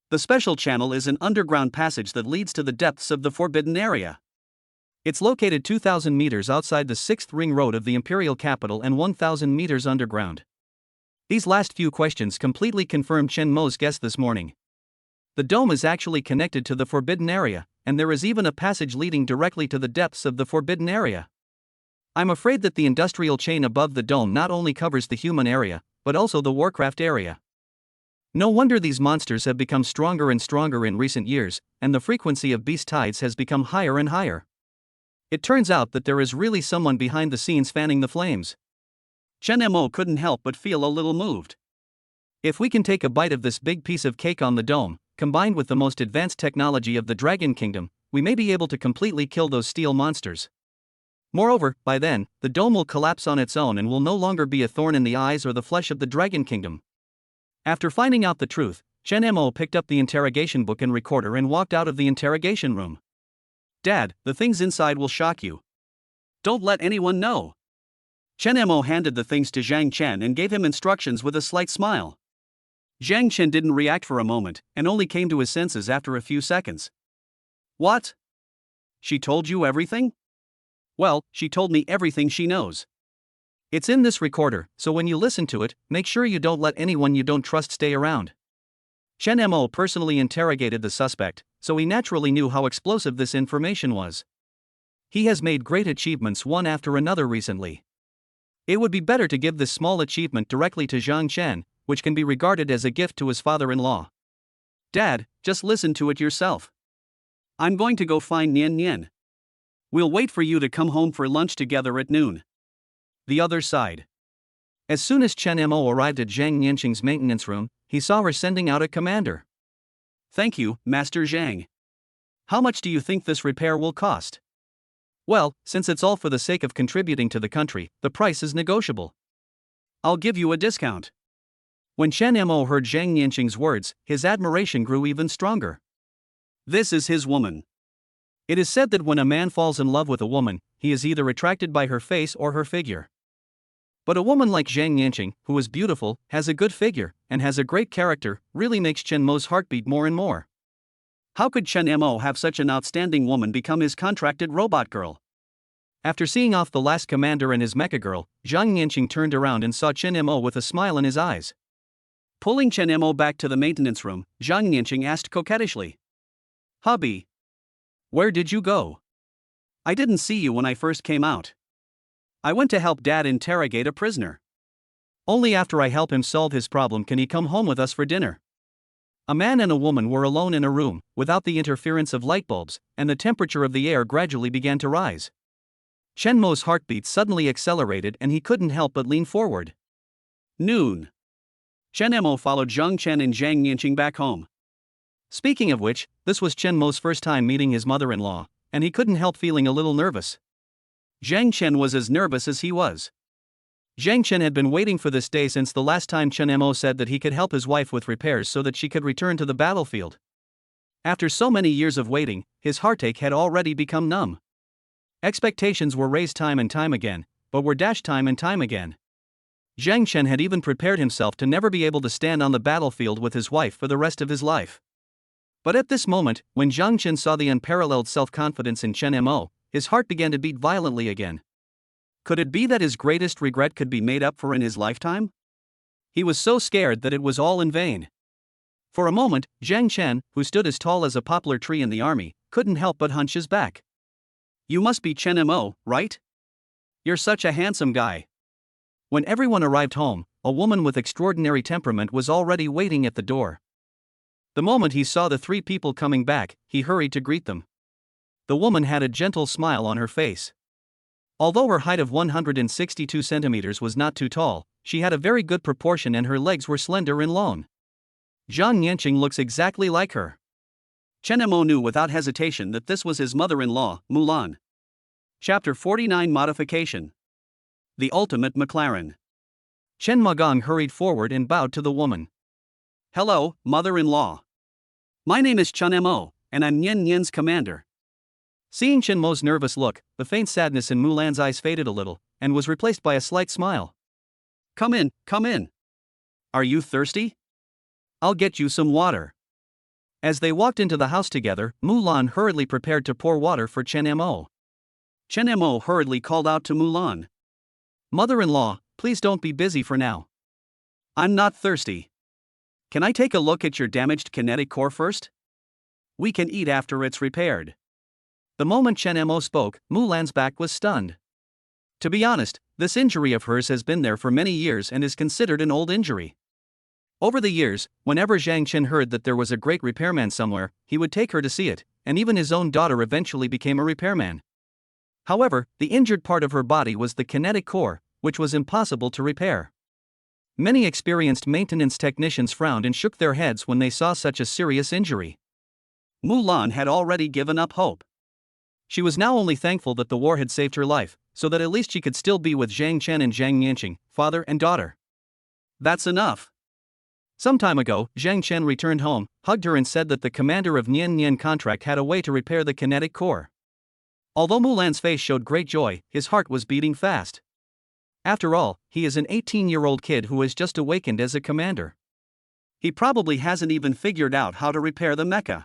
The special channel is an underground passage that leads to the depths of the forbidden area. It's located 2,000 meters outside the 6th ring road of the imperial capital and 1,000 meters underground. These last few questions completely confirmed Chen Mo's guess this morning. The dome is actually connected to the forbidden area, and there is even a passage leading directly to the depths of the forbidden area. I'm afraid that the industrial chain above the dome not only covers the human area, but also the warcraft area. No wonder these monsters have become stronger and stronger in recent years, and the frequency of beast tides has become higher and higher. It turns out that there is really someone behind the scenes fanning the flames. Chen Mo couldn't help but feel a little moved. If we can take a bite of this big piece of cake on the dome, combined with the most advanced technology of the Dragon Kingdom, we may be able to completely kill those steel monsters. Moreover, by then, the dome will collapse on its own and will no longer be a thorn in the eyes or the flesh of the Dragon Kingdom. After finding out the truth, Chen Mo picked up the interrogation book and recorder and walked out of the interrogation room. Dad, the things inside will shock you. Don't let anyone know. Chen Mo handed the things to Zhang Chen and gave him instructions with a slight smile. Zhang Chen didn't react for a moment, and only came to his senses after a few seconds. What? She told you everything? Well, she told me everything she knows. It's in this recorder, so when you listen to it, make sure you don't let anyone you don't trust stay around. Chen Mo personally interrogated the suspect, so he naturally knew how explosive this information was. He has made great achievements one after another recently. It would be better to give this small achievement directly to Zhang Chen, which can be regarded as a gift to his father-in-law. Dad, just listen to it yourself. I'm going to go find Nian Nian. We'll wait for you to come home for lunch together at noon. The other side. As soon as Chen Mo arrived at Zhang Nianqing's maintenance room, he saw her sending out a commander. Thank you, Master Zhang. How much do you think this repair will cost? Well, since it's all for the sake of contributing to the country, the price is negotiable. I'll give you a discount. When Chen Mo heard Zhang Nianqing's words, his admiration grew even stronger. This is his woman. It is said that when a man falls in love with a woman, he is either attracted by her face or her figure. But a woman like Zhang Nianqing, who is beautiful, has a good figure, and has a great character, really makes Chen Mo's heart beat more and more. How could Chen Mo have such an outstanding woman become his contracted robot girl? After seeing off the last commander and his mecha girl, Zhang Nianqing turned around and saw Chen Mo with a smile in his eyes. Pulling Chen Mo back to the maintenance room, Zhang Nianqing asked coquettishly. Hubby, where did you go? I didn't see you when I first came out. I went to help Dad interrogate a prisoner. Only after I help him solve his problem can he come home with us for dinner. A man and a woman were alone in a room, without the interference of light bulbs, and the temperature of the air gradually began to rise. Chen Mo's heartbeat suddenly accelerated and he couldn't help but lean forward. Noon. Chen Mo followed Zhang Chen and Zhang Nianqing back home. Speaking of which, this was Chen Mo's first time meeting his mother-in-law, and he couldn't help feeling a little nervous. Zhang Chen was as nervous as he was. Zhang Chen had been waiting for this day since the last time Chen Mo said that he could help his wife with repairs so that she could return to the battlefield. After so many years of waiting, his heartache had already become numb. Expectations were raised time and time again, but were dashed time and time again. Zhang Chen had even prepared himself to never be able to stand on the battlefield with his wife for the rest of his life. But at this moment, when Zhang Chen saw the unparalleled self-confidence in Chen Mo, his heart began to beat violently again. Could it be that his greatest regret could be made up for in his lifetime? He was so scared that it was all in vain. For a moment, Zhang Chen, who stood as tall as a poplar tree in the army, couldn't help but hunch his back. "You must be Chen Mo, right? You're such a handsome guy." When everyone arrived home, a woman with extraordinary temperament was already waiting at the door. The moment he saw the three people coming back, he hurried to greet them. The woman had a gentle smile on her face. Although her height of 162 centimeters was not too tall, she had a very good proportion and her legs were slender and long. Zhang Yanqing looks exactly like her. Chen Mo knew without hesitation that this was his mother-in-law, Mulan. Chapter 49 Modification. The Ultimate McLaren. Chen Magong hurried forward and bowed to the woman. "Hello, mother-in-law. My name is Chen Mo, and I'm Nian Nian's commander." Seeing Chen Mo's nervous look, the faint sadness in Mulan's eyes faded a little, and was replaced by a slight smile. Come in, come in. Are you thirsty? I'll get you some water." As they walked into the house together, Mulan hurriedly prepared to pour water for Chen Mo. Chen Mo hurriedly called out to Mulan. "Mother-in-law, please don't be busy for now. I'm not thirsty. Can I take a look at your damaged kinetic core first? We can eat after it's repaired." The moment Chen Mo spoke, Mulan's back was stunned. To be honest, this injury of hers has been there for many years and is considered an old injury. Over the years, whenever Zhang Chen heard that there was a great repairman somewhere, he would take her to see it, and even his own daughter eventually became a repairman. However, the injured part of her body was the kinetic core, which was impossible to repair. Many experienced maintenance technicians frowned and shook their heads when they saw such a serious injury. Mulan had already given up hope. She was now only thankful that the war had saved her life, so that at least she could still be with Zhang Chen and Zhang Yanqing, father and daughter. That's enough. Some time ago, Zhang Chen returned home, hugged her and said that the commander of Nian Nian contract had a way to repair the kinetic core. Although Mulan's face showed great joy, his heart was beating fast. After all, he is an 18-year-old kid who has just awakened as a commander. He probably hasn't even figured out how to repair the mecha.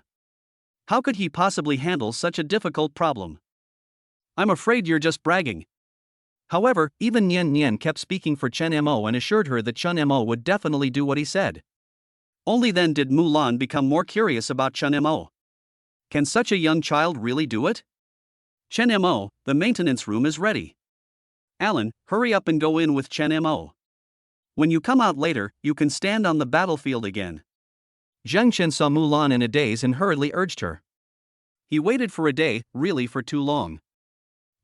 How could he possibly handle such a difficult problem? I'm afraid you're just bragging. However, even Nian Nian kept speaking for Chen Mo and assured her that Chen Mo would definitely do what he said. Only then did Mulan become more curious about Chen Mo. Can such a young child really do it? Chen Mo, the maintenance room is ready. Alan, hurry up and go in with Chen Mo. When you come out later, you can stand on the battlefield again. Zhang Chen saw Mulan in a daze and hurriedly urged her. He waited for a day, really for too long.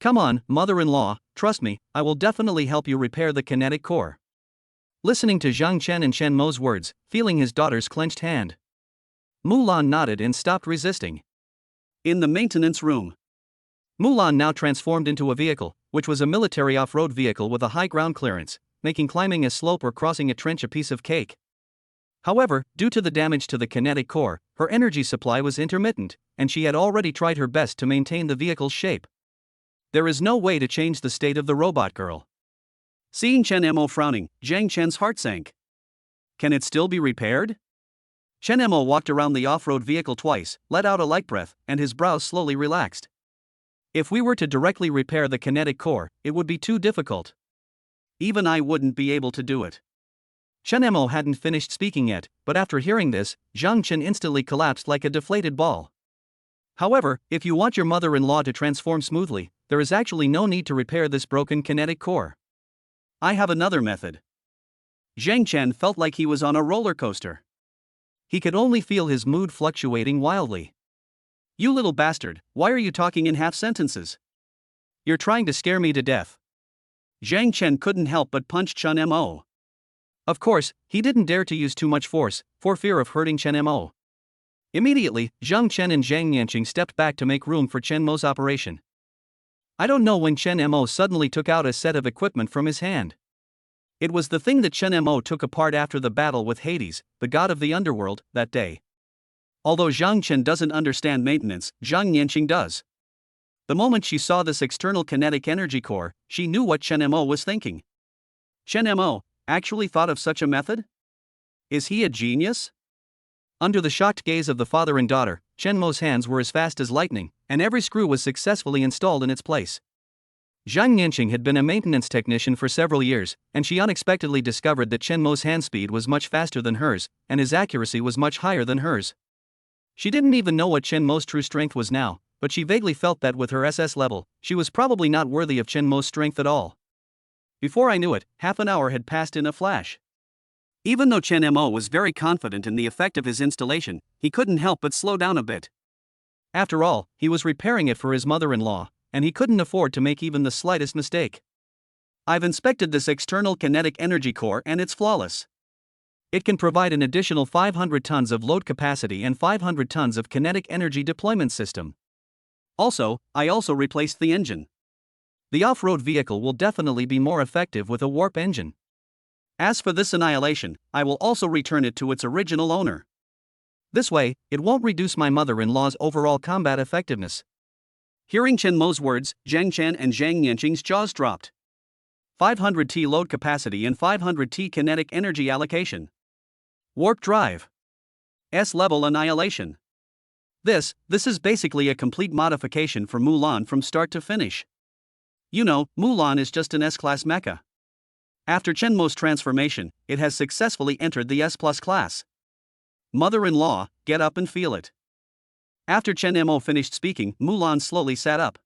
Come on, mother-in-law, trust me, I will definitely help you repair the kinetic core. Listening to Zhang Chen and Chen Mo's words, feeling his daughter's clenched hand, Mulan nodded and stopped resisting. In the maintenance room, Mulan now transformed into a vehicle, which was a military off-road vehicle with a high ground clearance, making climbing a slope or crossing a trench a piece of cake. However, due to the damage to the kinetic core, her energy supply was intermittent, and she had already tried her best to maintain the vehicle's shape. There is no way to change the state of the robot girl. Seeing Chen Mo frowning, Zhang Chen's heart sank. Can it still be repaired? Chen Mo walked around the off-road vehicle twice, let out a light breath, and his brows slowly relaxed. If we were to directly repair the kinetic core, it would be too difficult. Even I wouldn't be able to do it. Chen Mo hadn't finished speaking yet, but after hearing this, Zhang Chen instantly collapsed like a deflated ball. However, if you want your mother-in-law to transform smoothly, there is actually no need to repair this broken kinetic core. I have another method. Zhang Chen felt like he was on a roller coaster. He could only feel his mood fluctuating wildly. You little bastard, why are you talking in half sentences? You're trying to scare me to death. Zhang Chen couldn't help but punch Chen Mo. Of course, he didn't dare to use too much force, for fear of hurting Chen Mo. Immediately, Zhang Chen and Zhang Yanqing stepped back to make room for Chen Mo's operation. I don't know when Chen Mo suddenly took out a set of equipment from his hand. It was the thing that Chen Mo took apart after the battle with Hades, the god of the underworld, that day. Although Zhang Chen doesn't understand maintenance, Zhang Yanqing does. The moment she saw this external kinetic energy core, she knew what Chen Mo was thinking. Chen Mo actually thought of such a method? Is he a genius? Under the shocked gaze of the father and daughter, Chen Mo's hands were as fast as lightning, and every screw was successfully installed in its place. Zhang Yanqing had been a maintenance technician for several years, and she unexpectedly discovered that Chen Mo's hand speed was much faster than hers, and his accuracy was much higher than hers. She didn't even know what Chen Mo's true strength was now, but she vaguely felt that with her SS level, she was probably not worthy of Chen Mo's strength at all. Before I knew it, half an hour had passed in a flash. Even though Chen Mo was very confident in the effect of his installation, he couldn't help but slow down a bit. After all, he was repairing it for his mother-in-law, and he couldn't afford to make even the slightest mistake. I've inspected this external kinetic energy core and it's flawless. It can provide an additional 500 tons of load capacity and 500 tons of kinetic energy deployment system. I also replaced the engine. The off-road vehicle will definitely be more effective with a warp engine. As for this annihilation, I will also return it to its original owner. This way, it won't reduce my mother-in-law's overall combat effectiveness. Hearing Chen Mo's words, Zhang Chen and Zhang Yanqing's jaws dropped. 500 T load capacity and 500 T kinetic energy allocation. Warp drive. S-level annihilation. This is basically a complete modification for Mulan from start to finish. You know, Mulan is just an S-class mecha. After Chen Mo's transformation, it has successfully entered the S+ class. Mother-in-law, get up and feel it. After Chen Mo finished speaking, Mulan slowly sat up.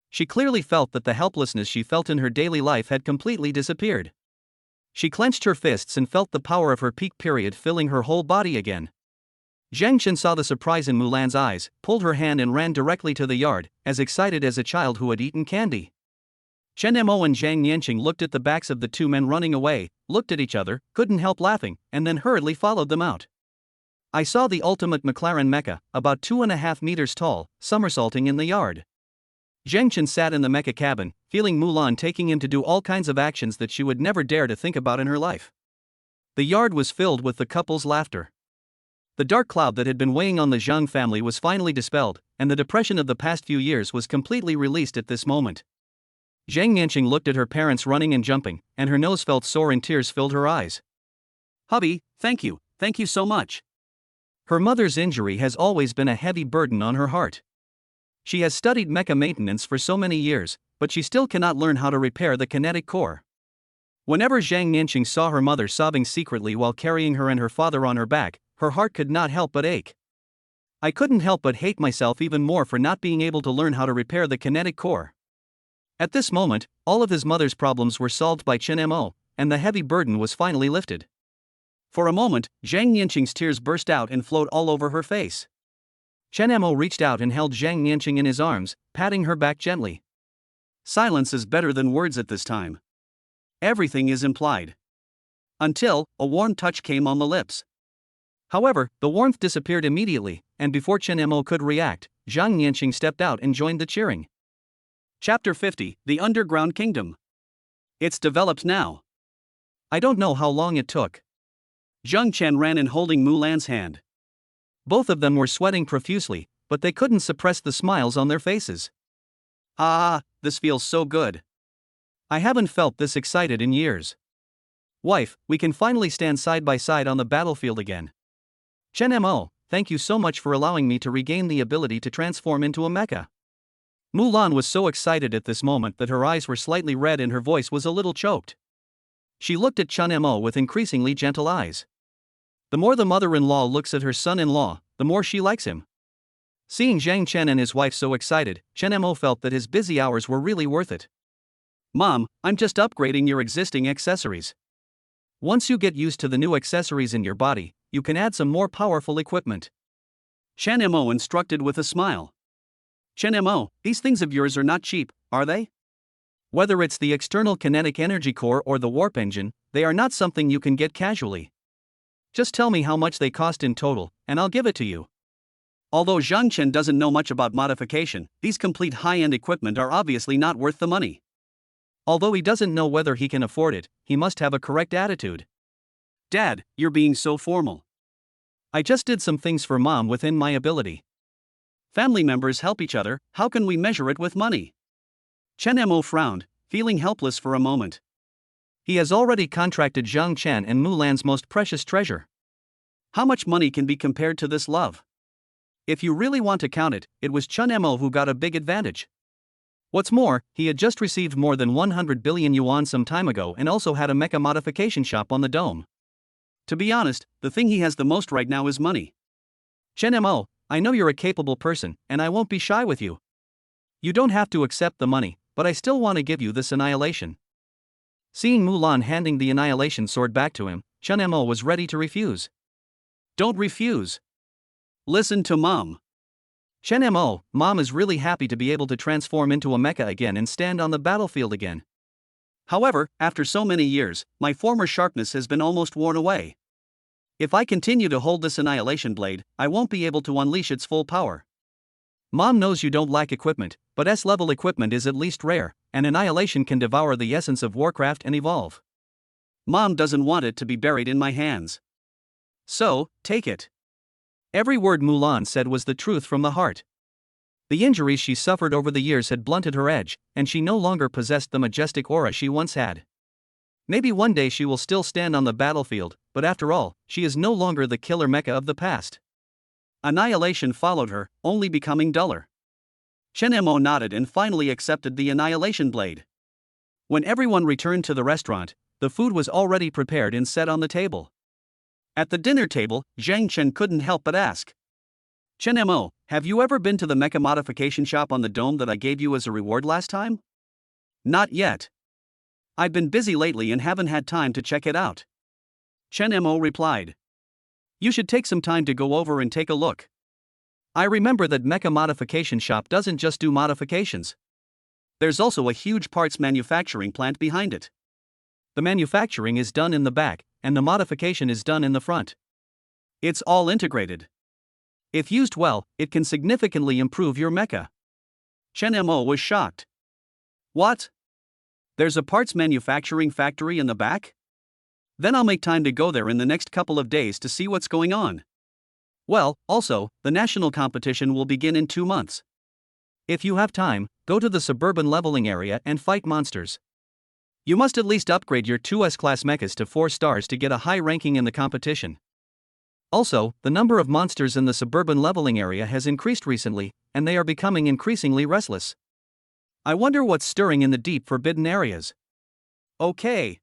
She clearly felt that the helplessness she felt in her daily life had completely disappeared. She clenched her fists and felt the power of her peak period filling her whole body again. Zhang Chen saw the surprise in Mulan's eyes, pulled her hand and ran directly to the yard, as excited as a child who had eaten candy. Chen Mo and Zhang Yanqing looked at the backs of the two men running away, looked at each other, couldn't help laughing, and then hurriedly followed them out. I saw the ultimate McLaren mecha, about 2.5 meters tall, somersaulting in the yard. Zhang Chen sat in the mecha cabin, feeling Mulan taking him to do all kinds of actions that she would never dare to think about in her life. The yard was filled with the couple's laughter. The dark cloud that had been weighing on the Zhang family was finally dispelled, and the depression of the past few years was completely released at this moment. Zhang Yanqing looked at her parents running and jumping, and her nose felt sore and tears filled her eyes. Hubby, thank you so much. Her mother's injury has always been a heavy burden on her heart. She has studied mecha maintenance for so many years, but she still cannot learn how to repair the kinetic core. Whenever Zhang Yanqing saw her mother sobbing secretly while carrying her and her father on her back, her heart could not help but ache. I couldn't help but hate myself even more for not being able to learn how to repair the kinetic core. At this moment, all of his mother's problems were solved by Chen Mo, and the heavy burden was finally lifted. For a moment, Zhang Yanqing's tears burst out and flowed all over her face. Chen Mo reached out and held Zhang Yanqing in his arms, patting her back gently. Silence is better than words at this time. Everything is implied. Until a warm touch came on the lips. However, the warmth disappeared immediately, and before Chen Mo could react, Zhang Yanqing stepped out and joined the cheering. Chapter 50, The Underground Kingdom. It's developed now. I don't know how long it took. Zhang Chen ran in holding Mulan's hand. Both of them were sweating profusely, but they couldn't suppress the smiles on their faces. This feels so good. I haven't felt this excited in years. Wife, we can finally stand side by side on the battlefield again. Chen Mo, thank you so much for allowing me to regain the ability to transform into a mecha. Mulan was so excited at this moment that her eyes were slightly red and her voice was a little choked. She looked at Chen Mo with increasingly gentle eyes. The more the mother-in-law looks at her son-in-law, the more she likes him. Seeing Zhang Chen and his wife so excited, Chen Mo felt that his busy hours were really worth it. Mom, I'm just upgrading your existing accessories. Once you get used to the new accessories in your body, you can add some more powerful equipment. Chen Mo instructed with a smile. Chen Mo, these things of yours are not cheap, are they? Whether it's the external kinetic energy core or the warp engine, they are not something you can get casually. Just tell me how much they cost in total, and I'll give it to you. Although Zhang Chen doesn't know much about modification, these complete high-end equipment are obviously not worth the money. Although he doesn't know whether he can afford it, he must have a correct attitude. Dad, you're being so formal. I just did some things for Mom within my ability. Family members help each other, how can we measure it with money? Chen Mo frowned, feeling helpless for a moment. He has already contracted Zhang Chen and Mulan's most precious treasure. How much money can be compared to this love? If you really want to count it, it was Chen Mo who got a big advantage. What's more, he had just received more than 100 billion yuan some time ago and also had a mecha modification shop on the dome. To be honest, the thing he has the most right now is money. Chen Mo, I know you're a capable person, and I won't be shy with you. You don't have to accept the money, but I still want to give you this annihilation. Seeing Mulan handing the annihilation sword back to him, Chen Mo was ready to refuse. Don't refuse. Listen to Mom. Chen Mo, Mom is really happy to be able to transform into a mecha again and stand on the battlefield again. However, after so many years, my former sharpness has been almost worn away. If I continue to hold this annihilation blade, I won't be able to unleash its full power. Mom knows you don't lack equipment, but S-level equipment is at least rare, and annihilation can devour the essence of Warcraft and evolve. Mom doesn't want it to be buried in my hands. So, take it. Every word Mulan said was the truth from the heart. The injuries she suffered over the years had blunted her edge, and she no longer possessed the majestic aura she once had. Maybe one day she will still stand on the battlefield, but after all, she is no longer the killer mecha of the past. Annihilation followed her, only becoming duller. Chen Mo nodded and finally accepted the annihilation blade. When everyone returned to the restaurant, the food was already prepared and set on the table. At the dinner table, Zhang Chen couldn't help but ask. Chen Mo, have you ever been to the mecha modification shop on the dome that I gave you as a reward last time? Not yet. I've been busy lately and haven't had time to check it out. Chen Mo replied. You should take some time to go over and take a look. I remember that mecha modification shop doesn't just do modifications. There's also a huge parts manufacturing plant behind it. The manufacturing is done in the back, and the modification is done in the front. It's all integrated. If used well, it can significantly improve your mecha. Chen Mo was shocked. What? There's a parts manufacturing factory in the back? Then I'll make time to go there in the next couple of days to see what's going on. Well, also, the national competition will begin in 2 months. If you have time, go to the suburban leveling area and fight monsters. You must at least upgrade your 2S-class mechas to 4 stars to get a high ranking in the competition. Also, the number of monsters in the suburban leveling area has increased recently, and they are becoming increasingly restless. I wonder what's stirring in the deep forbidden areas. Okay.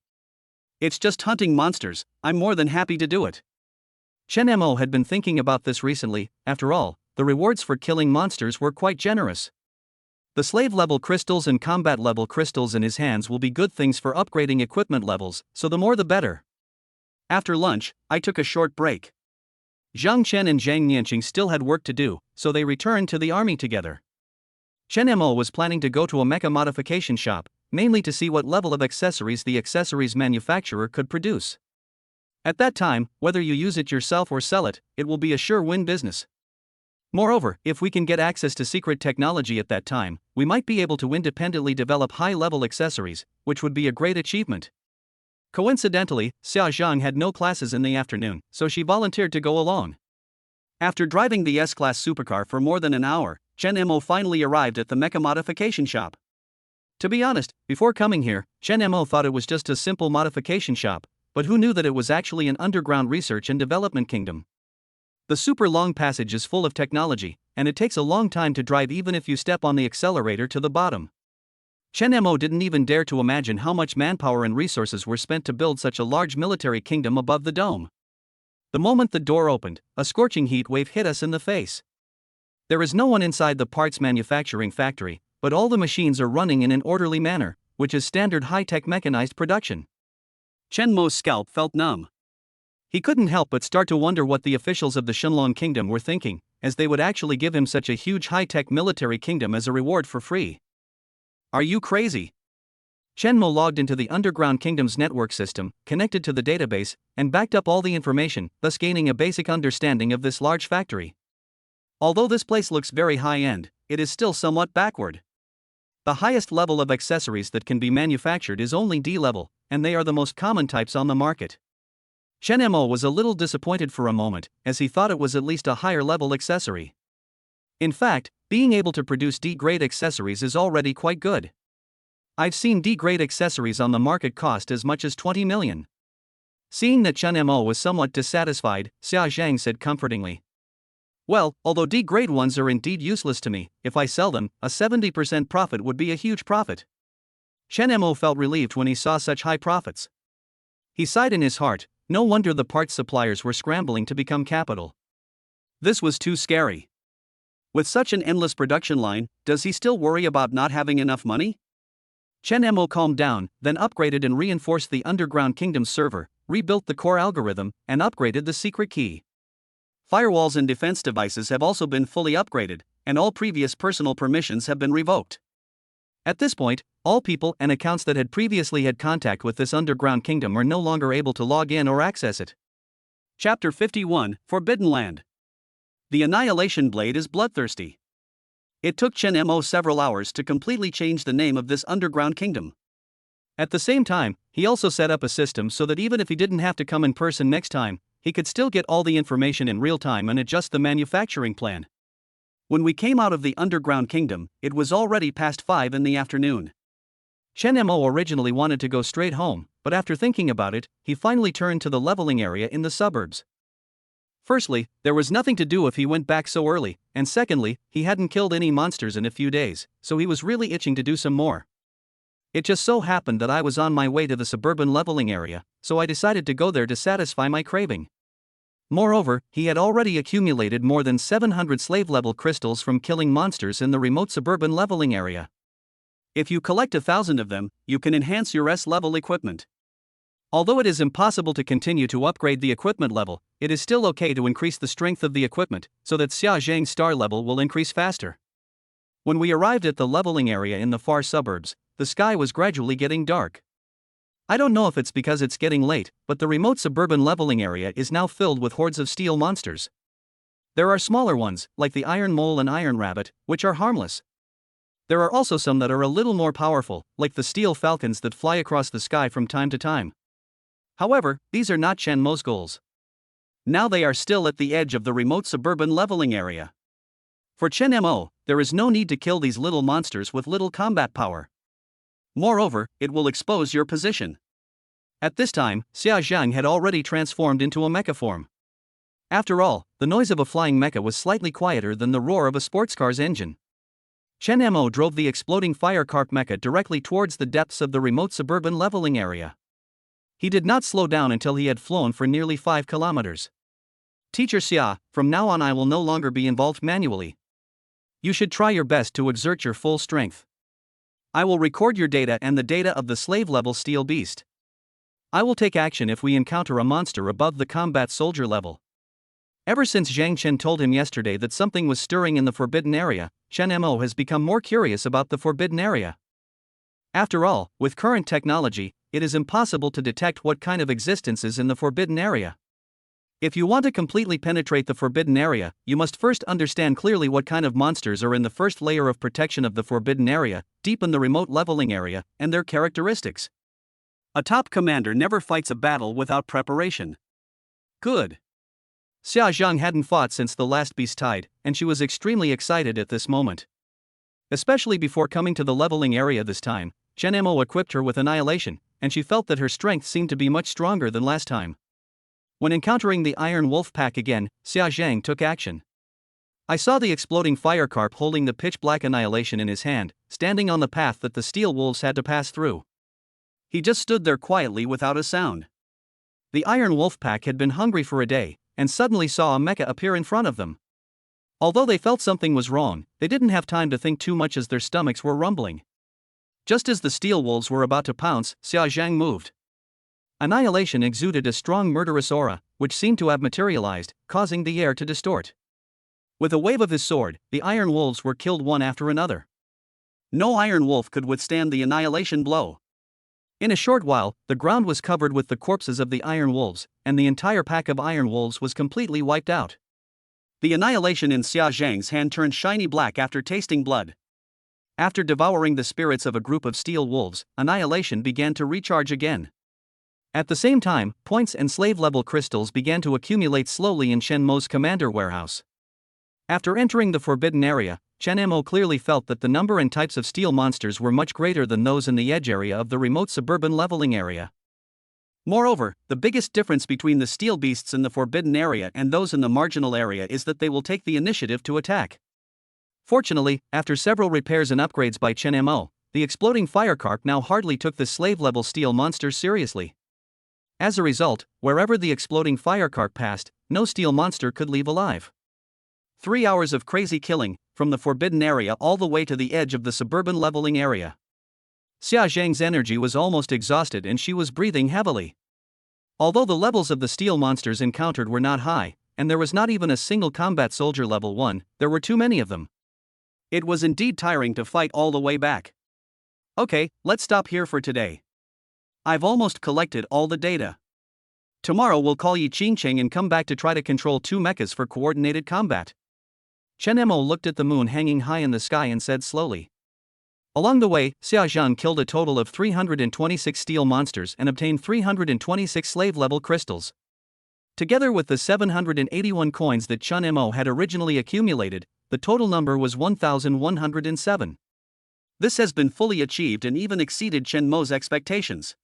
It's just hunting monsters, I'm more than happy to do it. Chen Mo had been thinking about this recently. After all, the rewards for killing monsters were quite generous. The slave-level crystals and combat-level crystals in his hands will be good things for upgrading equipment levels, so the more the better. After lunch, I took a short break. Zhang Chen and Zhang Nianqing still had work to do, so they returned to the army together. Chen Mo was planning to go to a mecha modification shop, mainly to see what level of accessories the accessories manufacturer could produce. At that time, whether you use it yourself or sell it, it will be a sure win business. Moreover, if we can get access to secret technology at that time, we might be able to independently develop high-level accessories, which would be a great achievement. Coincidentally, Xia Zhang had no classes in the afternoon, so she volunteered to go along. After driving the S-Class supercar for more than an hour, Chen Mo finally arrived at the mecha modification shop. To be honest, before coming here, Chen Mo thought it was just a simple modification shop, but who knew that it was actually an underground research and development kingdom? The super long passage is full of technology, and it takes a long time to drive even if you step on the accelerator to the bottom. Chen Mo didn't even dare to imagine how much manpower and resources were spent to build such a large military kingdom above the dome. The moment the door opened, a scorching heat wave hit us in the face. There is no one inside the parts manufacturing factory, but all the machines are running in an orderly manner, which is standard high-tech mechanized production. Chen Mo's scalp felt numb. He couldn't help but start to wonder what the officials of the Shenlong Kingdom were thinking, as they would actually give him such a huge high-tech military kingdom as a reward for free. Are you crazy? Chen Mo logged into the Underground Kingdom's network system, connected to the database, and backed up all the information, thus gaining a basic understanding of this large factory. Although this place looks very high-end, it is still somewhat backward. The highest level of accessories that can be manufactured is only D level, and they are the most common types on the market. Chen Mo was a little disappointed for a moment, as he thought it was at least a higher level accessory. In fact, being able to produce D-grade accessories is already quite good. I've seen D-grade accessories on the market cost as much as 20 million. Seeing that Chen Mo was somewhat dissatisfied, Xia Zhang said comfortingly. Well, although D-grade ones are indeed useless to me, if I sell them, a 70% profit would be a huge profit. Chen Mo felt relieved when he saw such high profits. He sighed in his heart, no wonder the parts suppliers were scrambling to become capital. This was too scary. With such an endless production line, does he still worry about not having enough money? Chen Mo calmed down, then upgraded and reinforced the Underground Kingdom server, rebuilt the core algorithm, and upgraded the secret key. Firewalls and defense devices have also been fully upgraded, and all previous personal permissions have been revoked. At this point, all people and accounts that had previously had contact with this Underground Kingdom are no longer able to log in or access it. Chapter 51, Forbidden Land. The Annihilation Blade is bloodthirsty. It took Chen Mo several hours to completely change the name of this Underground Kingdom. At the same time, he also set up a system so that even if he didn't have to come in person next time, he could still get all the information in real time and adjust the manufacturing plan. When we came out of the Underground Kingdom, it was already past 5 in the afternoon. Chen Mo originally wanted to go straight home, but after thinking about it, he finally turned to the leveling area in the suburbs. Firstly, there was nothing to do if he went back so early, and secondly, he hadn't killed any monsters in a few days, so he was really itching to do some more. It just so happened that I was on my way to the suburban leveling area, so I decided to go there to satisfy my craving. Moreover, he had already accumulated more than 700 slave-level crystals from killing monsters in the remote suburban leveling area. If you collect 1,000 of them, you can enhance your S-level equipment. Although it is impossible to continue to upgrade the equipment level, it is still okay to increase the strength of the equipment, so that Xia Zhang's star level will increase faster. When we arrived at the leveling area in the far suburbs, the sky was gradually getting dark. I don't know if it's because it's getting late, but the remote suburban leveling area is now filled with hordes of steel monsters. There are smaller ones, like the Iron Mole and Iron Rabbit, which are harmless. There are also some that are a little more powerful, like the steel falcons that fly across the sky from time to time. However, these are not Chen Mo's goals. Now they are still at the edge of the remote suburban leveling area. For Chen Mo, there is no need to kill these little monsters with little combat power. Moreover, it will expose your position. At this time, Xia Zhang had already transformed into a mecha form. After all, the noise of a flying mecha was slightly quieter than the roar of a sports car's engine. Chen Mo drove the exploding firecarp mecha directly towards the depths of the remote suburban leveling area. He did not slow down until he had flown for nearly 5 kilometers. Teacher Xia, from now on I will no longer be involved manually. You should try your best to exert your full strength. I will record your data and the data of the slave-level steel beast. I will take action if we encounter a monster above the combat soldier level. Ever since Zhang Chen told him yesterday that something was stirring in the forbidden area, Chen Mo has become more curious about the forbidden area. After all, with current technology, it is impossible to detect what kind of existence is in the forbidden area. If you want to completely penetrate the forbidden area, you must first understand clearly what kind of monsters are in the first layer of protection of the forbidden area, deep in the remote leveling area, and their characteristics. A top commander never fights a battle without preparation. Good. Xia Zhang hadn't fought since the last beast tide, and she was extremely excited at this moment. Especially before coming to the leveling area this time, Chen Mo equipped her with Annihilation, and she felt that her strength seemed to be much stronger than last time. When encountering the Iron Wolf Pack again, Xia Zhang took action. I saw the exploding firecarp holding the pitch-black Annihilation in his hand, standing on the path that the steel wolves had to pass through. He just stood there quietly without a sound. The Iron Wolf Pack had been hungry for a day, and suddenly saw a mecha appear in front of them. Although they felt something was wrong, they didn't have time to think too much as their stomachs were rumbling. Just as the steel wolves were about to pounce, Xia Zhang moved. Annihilation exuded a strong murderous aura, which seemed to have materialized, causing the air to distort. With a wave of his sword, the iron wolves were killed one after another. No iron wolf could withstand the annihilation blow. In a short while, the ground was covered with the corpses of the iron wolves, and the entire pack of iron wolves was completely wiped out. The annihilation in Xia Zhang's hand turned shiny black after tasting blood. After devouring the spirits of a group of steel wolves, annihilation began to recharge again. At the same time, points and slave-level crystals began to accumulate slowly in Chen Mo's commander warehouse. After entering the forbidden area, Chen Mo clearly felt that the number and types of steel monsters were much greater than those in the edge area of the remote suburban leveling area. Moreover, the biggest difference between the steel beasts in the forbidden area and those in the marginal area is that they will take the initiative to attack. Fortunately, after several repairs and upgrades by Chen Mo, the exploding firecarp now hardly took the slave-level steel monsters seriously. As a result, wherever the exploding firecarp passed, no steel monster could leave alive. 3 hours of crazy killing, from the forbidden area all the way to the edge of the suburban leveling area. Xia Zhang's energy was almost exhausted and she was breathing heavily. Although the levels of the steel monsters encountered were not high, and there was not even a single combat soldier level 1, there were too many of them. It was indeed tiring to fight all the way back. Okay, let's stop here for today. I've almost collected all the data. Tomorrow we'll call Yi Qingcheng and come back to try to control 2 mechas for coordinated combat. Chen Mo looked at the moon hanging high in the sky and said slowly. Along the way, Xia Zhang killed a total of 326 steel monsters and obtained 326 slave-level crystals. Together with the 781 coins that Chen Mo had originally accumulated, the total number was 1,107. This has been fully achieved and even exceeded Chen Mo's expectations.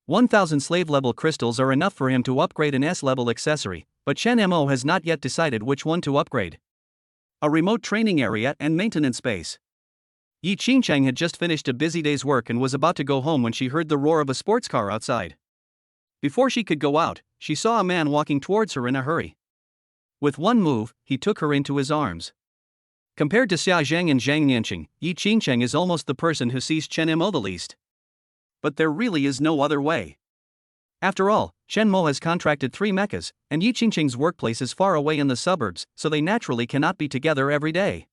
1,000 slave-level crystals are enough for him to upgrade an S-level accessory, but Chen Mo has not yet decided which one to upgrade. A remote training area and maintenance base. Yi Qingcheng had just finished a busy day's work and was about to go home when she heard the roar of a sports car outside. Before she could go out, she saw a man walking towards her in a hurry. With one move, he took her into his arms. Compared to Xia Zhang and Zhang Yanqing, Yi Qingcheng is almost the person who sees Chen Mo the least. But there really is no other way. After all, Chen Mo has contracted 3 mechas, and Yi Qingcheng's workplace is far away in the suburbs, so they naturally cannot be together every day.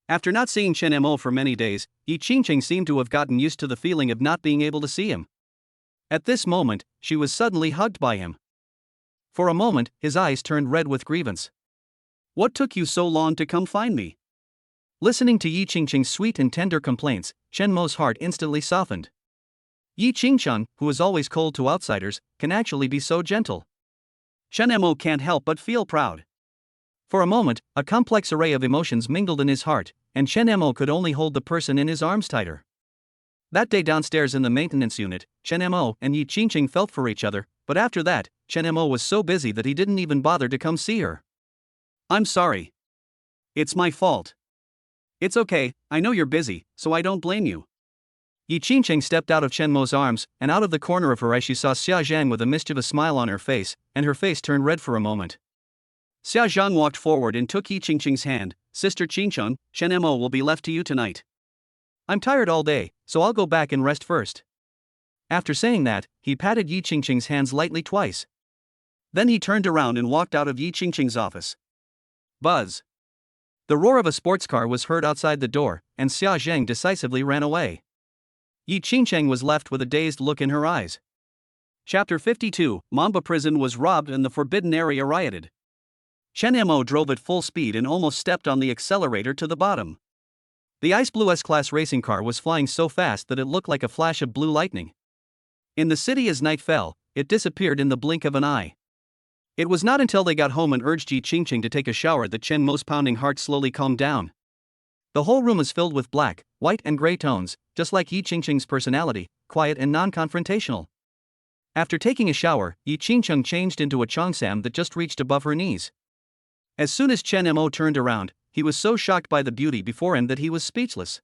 After not seeing Chen Mo for many days, Yi Qingcheng seemed to have gotten used to the feeling of not being able to see him. At this moment, she was suddenly hugged by him. For a moment, his eyes turned red with grievance. What took you so long to come find me? Listening to Yi Qingcheng's sweet and tender complaints, Chen Mo's heart instantly softened. Yi Qingcheng, who is always cold to outsiders, can actually be so gentle. Chen Mo can't help but feel proud. For a moment, a complex array of emotions mingled in his heart, and Chen Mo could only hold the person in his arms tighter. That day downstairs in the maintenance unit, Chen Mo and Yi Qingcheng felt for each other, but after that, Chen Mo was so busy that he didn't even bother to come see her. I'm sorry. It's my fault. It's okay, I know you're busy, so I don't blame you. Yi Qingcheng stepped out of Chen Mo's arms, and out of the corner of her eye she saw Xia Zhang with a mischievous smile on her face, and her face turned red for a moment. Xia Zhang walked forward and took Yi Qingcheng's hand. Sister Qingcheng, Chen Mo will be left to you tonight. I'm tired all day, so I'll go back and rest first. After saying that, he patted Yi Qingcheng's hands lightly twice. Then he turned around and walked out of Yi Qingcheng's office. Buzz. The roar of a sports car was heard outside the door, and Xia Zhang decisively ran away. Yi Qingcheng was left with a dazed look in her eyes. Chapter 52, Mamba Prison was robbed and the forbidden area rioted. Chen Mo drove at full speed and almost stepped on the accelerator to the bottom. The ice blue S-Class racing car was flying so fast that it looked like a flash of blue lightning. In the city as night fell, it disappeared in the blink of an eye. It was not until they got home and urged Yi Qingcheng to take a shower that Chen Mo's pounding heart slowly calmed down. The whole room is filled with black, white and gray tones, just like Yi Qingcheng's personality, quiet and non-confrontational. After taking a shower, Yi Qingcheng changed into a cheongsam that just reached above her knees. As soon as Chen Mo turned around, he was so shocked by the beauty before him that he was speechless.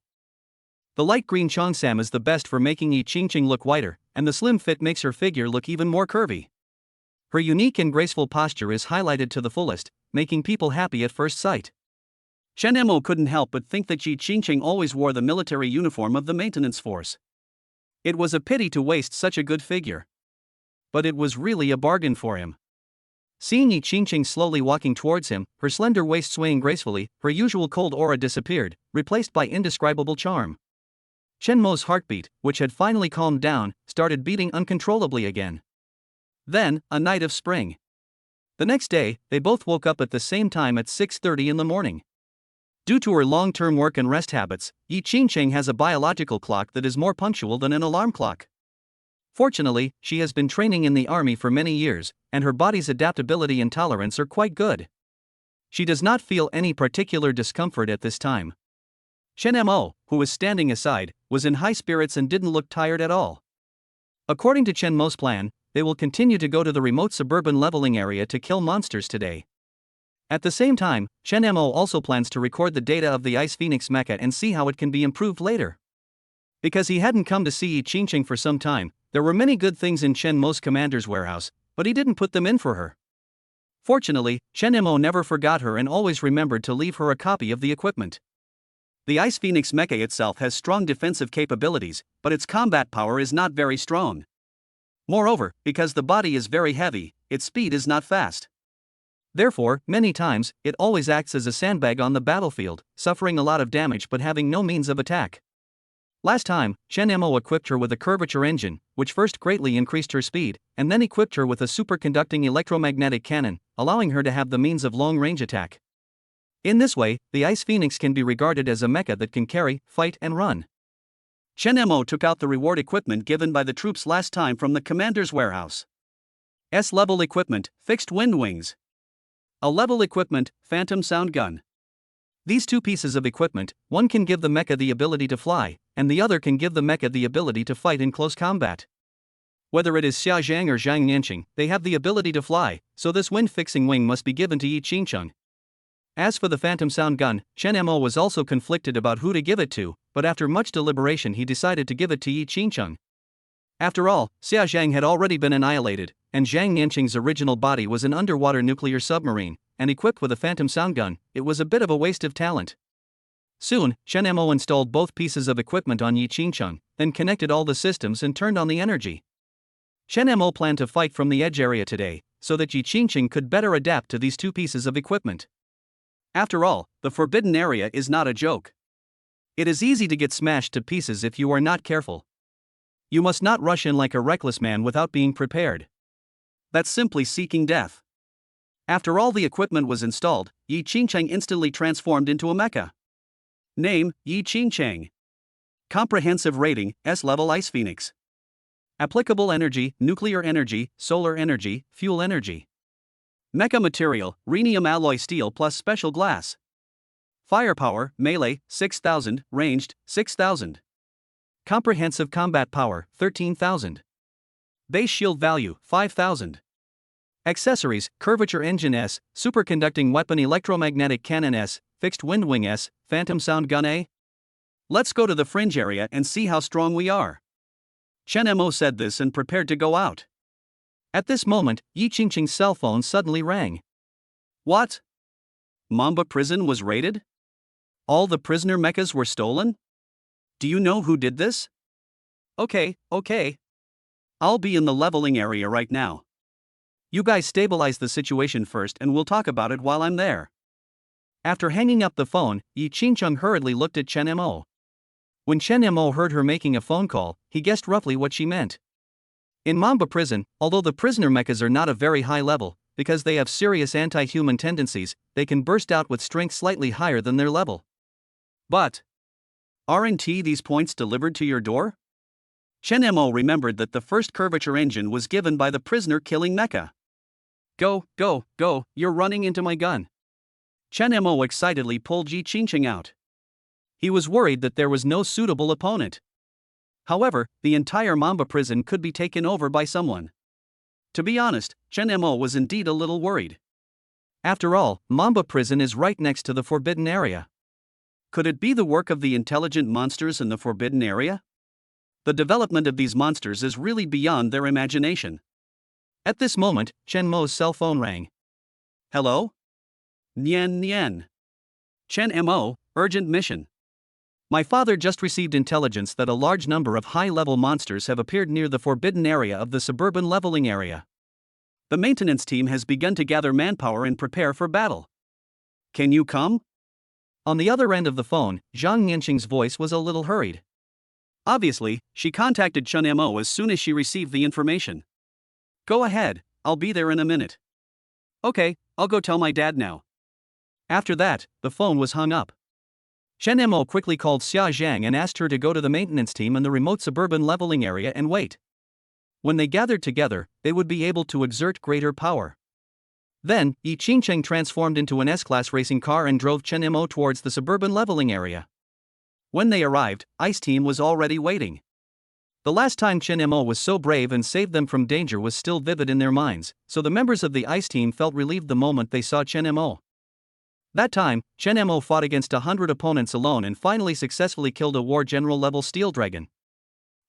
The light green cheongsam is the best for making Yi Qingcheng look whiter, and the slim fit makes her figure look even more curvy. Her unique and graceful posture is highlighted to the fullest, making people happy at first sight. Chen Mo couldn't help but think that Yi Qingcheng always wore the military uniform of the maintenance force. It was a pity to waste such a good figure. But it was really a bargain for him. Seeing Yi Qingcheng slowly walking towards him, her slender waist swaying gracefully, her usual cold aura disappeared, replaced by indescribable charm. Chen Mo's heartbeat, which had finally calmed down, started beating uncontrollably again. Then, a night of spring. The next day, they both woke up at the same time at 6:30 in the morning. Due to her long-term work and rest habits, Yi Qingcheng has a biological clock that is more punctual than an alarm clock. Fortunately, she has been training in the army for many years, and her body's adaptability and tolerance are quite good. She does not feel any particular discomfort at this time. Chen Mo, who was standing aside, was in high spirits and didn't look tired at all. According to Chen Mo's plan, they will continue to go to the remote suburban leveling area to kill monsters today. At the same time, Chen Mo also plans to record the data of the Ice Phoenix mecha and see how it can be improved later. Because he hadn't come to see Yi Qingqing for some time, there were many good things in Chen Mo's commander's warehouse, but he didn't put them in for her. Fortunately, Chen Mo never forgot her and always remembered to leave her a copy of the equipment. The Ice Phoenix mecha itself has strong defensive capabilities, but its combat power is not very strong. Moreover, because the body is very heavy, its speed is not fast. Therefore, many times, it always acts as a sandbag on the battlefield, suffering a lot of damage but having no means of attack. Last time, Chen Mo equipped her with a curvature engine, which first greatly increased her speed, and then equipped her with a superconducting electromagnetic cannon, allowing her to have the means of long-range attack. In this way, the Ice Phoenix can be regarded as a mecha that can carry, fight and run. Chen Mo took out the reward equipment given by the troops last time from the commander's warehouse. S-level equipment, fixed wind wings. A-level equipment, phantom sound gun. These two pieces of equipment, one can give the mecha the ability to fly, and the other can give the mecha the ability to fight in close combat. Whether it is Xia Zhang or Zhang Yanqing, they have the ability to fly, so this wind-fixing wing must be given to Yi Qingqing. As for the phantom sound gun, Chen Mo was also conflicted about who to give it to, but after much deliberation he decided to give it to Yi Qingqing. After all, Xia Zhang had already been annihilated, and Zhang Yanqing's original body was an underwater nuclear submarine, and equipped with a phantom sound gun, it was a bit of a waste of talent. Soon, Chen Mo installed both pieces of equipment on Yi Qingqing, then connected all the systems and turned on the energy. Chen Mo planned to fight from the edge area today, so that Yi Qingqing could better adapt to these two pieces of equipment. After all, the forbidden area is not a joke. It is easy to get smashed to pieces if you are not careful. You must not rush in like a reckless man without being prepared. That's simply seeking death. After all the equipment was installed, Yi Qingqing instantly transformed into a mecha. Name, Yi Qingqing. Comprehensive rating, S-level Ice Phoenix. Applicable energy, nuclear energy, solar energy, fuel energy. Mecha material, rhenium alloy steel plus special glass. Firepower, melee, 6,000, ranged, 6,000. Comprehensive combat power, 13,000. Base shield value, 5,000. Accessories, curvature engine S, superconducting weapon electromagnetic cannon S, fixed wind wing S, phantom sound gun A. Let's go to the fringe area and see how strong we are. Chen Mo said this and prepared to go out. At this moment, Yi Qingqing's cell phone suddenly rang. What? Mamba prison was raided? All the prisoner mechas were stolen? Do you know who did this? Okay. I'll be in the leveling area right now. You guys stabilize the situation first and we'll talk about it while I'm there. After hanging up the phone, Yi Qingqing hurriedly looked at Chen Mo. When Chen Mo heard her making a phone call, he guessed roughly what she meant. In Mamba prison, although the prisoner mechas are not a very high level, because they have serious anti-human tendencies, they can burst out with strength slightly higher than their level. But aren't these points delivered to your door? Chen Mo remembered that the first curvature engine was given by the prisoner-killing mecha. Go, you're running into my gun. Chen Mo excitedly pulled Yi Qingqing out. He was worried that there was no suitable opponent. However, the entire Mamba prison could be taken over by someone. To be honest, Chen Mo was indeed a little worried. After all, Mamba prison is right next to the forbidden area. Could it be the work of the intelligent monsters in the forbidden area? The development of these monsters is really beyond their imagination. At this moment, Chen Mo's cell phone rang. Hello? Nian. Chen Mo, urgent mission. My father just received intelligence that a large number of high-level monsters have appeared near the forbidden area of the suburban leveling area. The maintenance team has begun to gather manpower and prepare for battle. Can you come? On the other end of the phone, Zhang Yanqing's voice was a little hurried. Obviously, she contacted Chen Mo as soon as she received the information. Go ahead, I'll be there in a minute. Okay, I'll go tell my dad now. After that, the phone was hung up. Chen Mo quickly called Xia Zhang and asked her to go to the maintenance team in the remote suburban leveling area and wait. When they gathered together, they would be able to exert greater power. Then, Yi Qingcheng transformed into an S-Class racing car and drove Chen Mo towards the suburban leveling area. When they arrived, Ice Team was already waiting. The last time Chen Mo was so brave and saved them from danger was still vivid in their minds, so the members of the Ice Team felt relieved the moment they saw Chen Mo. That time, Chen Mo fought against 100 opponents alone and finally successfully killed a War General-level Steel Dragon.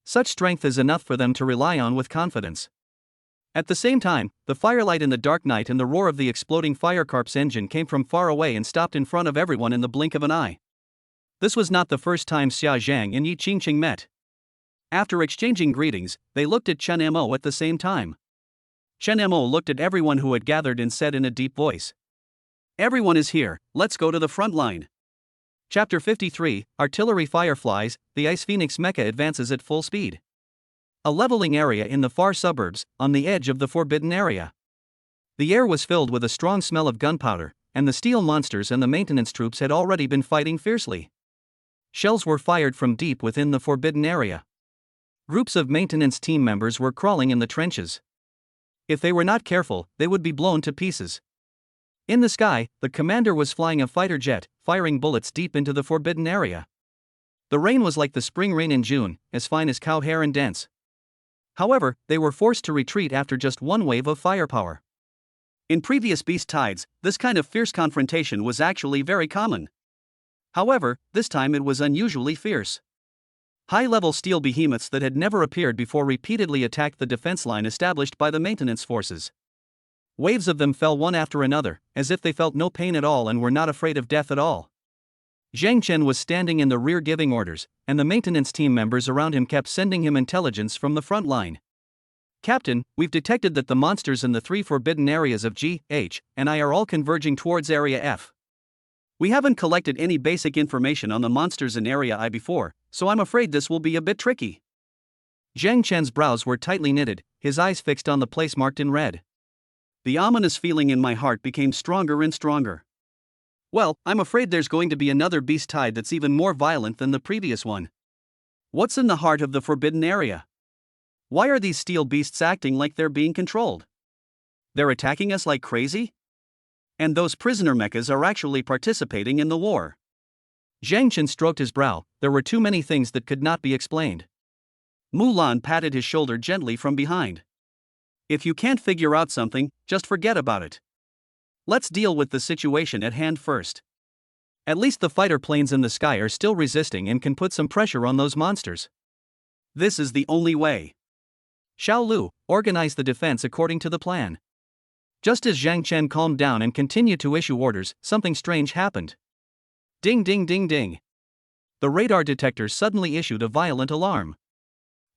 Such strength is enough for them to rely on with confidence. At the same time, the firelight in the dark night and the roar of the exploding Firecarp's engine came from far away and stopped in front of everyone in the blink of an eye. This was not the first time Xia Zhang and Yi Qingcheng met. After exchanging greetings, they looked at Chen Mo at the same time. Chen Mo looked at everyone who had gathered and said in a deep voice, "Everyone is here, let's go to the front line." Chapter 53, Artillery Fireflies, the Ice Phoenix Mecha advances at full speed. A leveling area in the far suburbs, on the edge of the forbidden area. The air was filled with a strong smell of gunpowder, and the steel monsters and the maintenance troops had already been fighting fiercely. Shells were fired from deep within the forbidden area. Groups of maintenance team members were crawling in the trenches. If they were not careful, they would be blown to pieces. In the sky, the commander was flying a fighter jet, firing bullets deep into the forbidden area. The rain was like the spring rain in June, as fine as cow hair and dense. However, they were forced to retreat after just one wave of firepower. In previous beast tides, this kind of fierce confrontation was actually very common. However, this time it was unusually fierce. High-level steel behemoths that had never appeared before repeatedly attacked the defense line established by the maintenance forces. Waves of them fell one after another, as if they felt no pain at all and were not afraid of death at all. Zhang Chen was standing in the rear giving orders, and the maintenance team members around him kept sending him intelligence from the front line. "Captain, we've detected that the monsters in the 3 forbidden areas of G, H, and I are all converging towards Area F. We haven't collected any basic information on the monsters in Area I before, so I'm afraid this will be a bit tricky." Zhang Chen's brows were tightly knitted, his eyes fixed on the place marked in red. The ominous feeling in my heart became stronger and stronger. Well, I'm afraid there's going to be another beast tide that's even more violent than the previous one. What's in the heart of the forbidden area? Why are these steel beasts acting like they're being controlled? They're attacking us like crazy? And those prisoner mechas are actually participating in the war. Zhang Chen stroked his brow. There were too many things that could not be explained. Mulan patted his shoulder gently from behind. "If you can't figure out something, just forget about it. Let's deal with the situation at hand first. At least the fighter planes in the sky are still resisting and can put some pressure on those monsters. This is the only way." Xiao Lu organized the defense according to the plan. Just as Zhang Chen calmed down and continued to issue orders, something strange happened. Ding ding ding ding. The radar detector suddenly issued a violent alarm.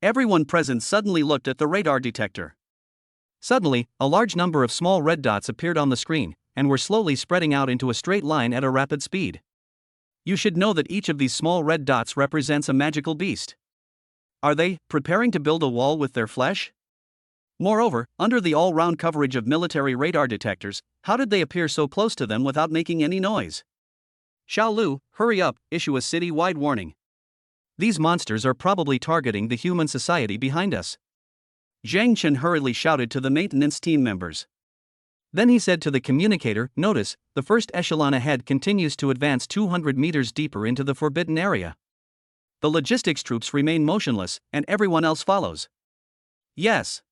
Everyone present suddenly looked at the radar detector. Suddenly, a large number of small red dots appeared on the screen, and were slowly spreading out into a straight line at a rapid speed. You should know that each of these small red dots represents a magical beast. Are they preparing to build a wall with their flesh? Moreover, under the all-round coverage of military radar detectors, how did they appear so close to them without making any noise? Xiao Lu, hurry up, issue a city-wide warning. These monsters are probably targeting the human society behind us. Zhang Chen hurriedly shouted to the maintenance team members. Then he said to the communicator, "Notice, the first echelon ahead continues to advance 200 meters deeper into the forbidden area. The logistics troops remain motionless, and everyone else follows." "Yes."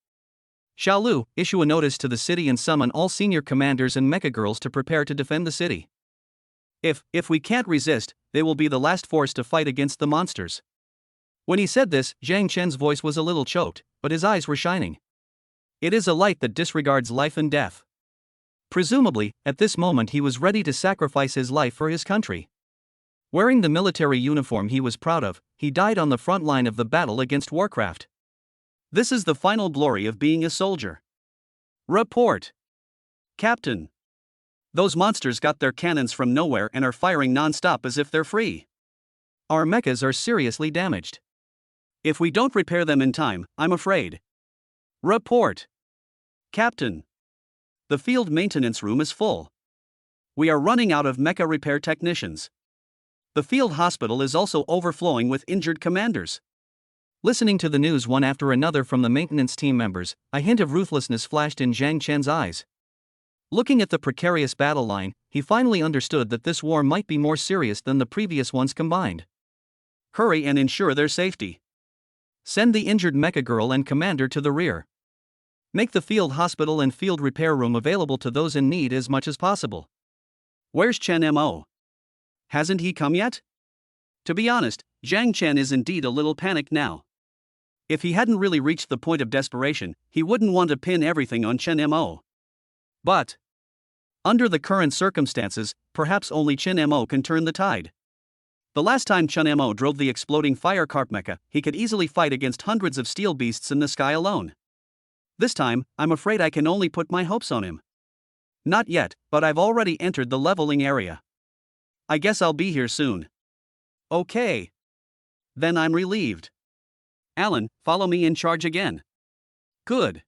Xiao Lu, issue a notice to the city and summon all senior commanders and mecha girls to prepare to defend the city. If we can't resist, they will be the last force to fight against the monsters." When he said this, Zhang Chen's voice was a little choked, but his eyes were shining. It is a light that disregards life and death. Presumably, at this moment he was ready to sacrifice his life for his country. Wearing the military uniform he was proud of, he died on the front line of the battle against Warcraft. This is the final glory of being a soldier. Report. Captain. Those monsters got their cannons from nowhere and are firing non-stop as if they're free. Our mechas are seriously damaged. If we don't repair them in time, I'm afraid. Report. Captain. The field maintenance room is full. We are running out of mecha repair technicians. The field hospital is also overflowing with injured commanders. Listening to the news one after another from the maintenance team members, a hint of ruthlessness flashed in Zhang Chen's eyes. Looking at the precarious battle line, he finally understood that this war might be more serious than the previous ones combined. Hurry and ensure their safety. Send the injured mecha girl and commander to the rear. Make the field hospital and field repair room available to those in need as much as possible. Where's Chen Mo? Hasn't he come yet? To be honest, Zhang Chen is indeed a little panicked now. If he hadn't really reached the point of desperation, he wouldn't want to pin everything on Chen Mo. But under the current circumstances, perhaps only Chen Mo can turn the tide. The last time Chen Mo drove the exploding fire carp mecha, he could easily fight against hundreds of steel beasts in the sky alone. This time, I'm afraid I can only put my hopes on him. Not yet, but I've already entered the leveling area. I guess I'll be here soon. Okay. Then I'm relieved. Alan, follow me in charge again. Good.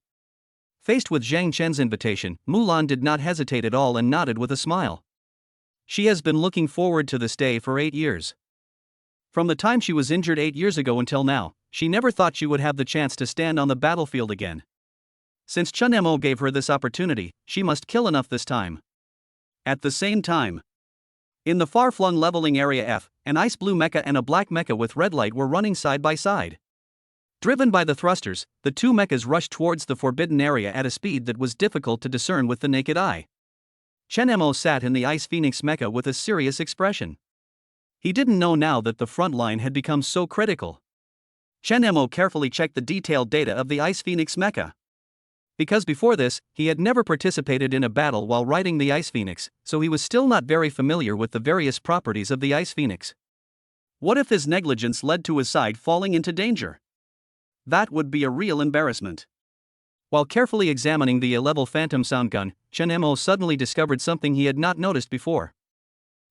Faced with Zhang Chen's invitation, Mulan did not hesitate at all and nodded with a smile. She has been looking forward to this day for 8 years. From the time she was injured 8 years ago until now, she never thought she would have the chance to stand on the battlefield again. Since Chen Mo gave her this opportunity, she must kill enough this time. At the same time, in the far-flung leveling area F, an ice blue mecha and a black mecha with red light were running side by side. Driven by the thrusters, the two mechas rushed towards the forbidden area at a speed that was difficult to discern with the naked eye. Chen Mo sat in the Ice Phoenix mecha with a serious expression. He didn't know now that the front line had become so critical. Chen Mo carefully checked the detailed data of the Ice Phoenix mecha. Because before this, he had never participated in a battle while riding the Ice Phoenix, so he was still not very familiar with the various properties of the Ice Phoenix. What if his negligence led to his side falling into danger? That would be a real embarrassment. While carefully examining the A-level Phantom sound gun, Chen Mo suddenly discovered something he had not noticed before.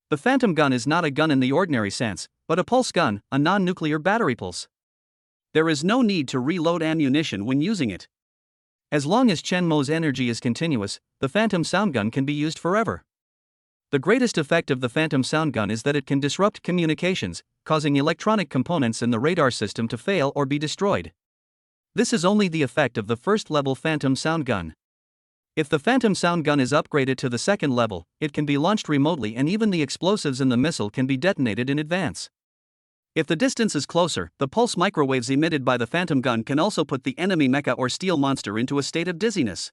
The Phantom gun is not a gun in the ordinary sense, but a pulse gun, a non-nuclear battery pulse. There is no need to reload ammunition when using it. As long as Chen Mo's energy is continuous, the Phantom sound gun can be used forever. The greatest effect of the Phantom sound gun is that it can disrupt communications, causing electronic components in the radar system to fail or be destroyed. This is only the effect of the first-level Phantom sound gun. If the Phantom sound gun is upgraded to the second level, it can be launched remotely and even the explosives in the missile can be detonated in advance. If the distance is closer, the pulse microwaves emitted by the Phantom gun can also put the enemy mecha or steel monster into a state of dizziness.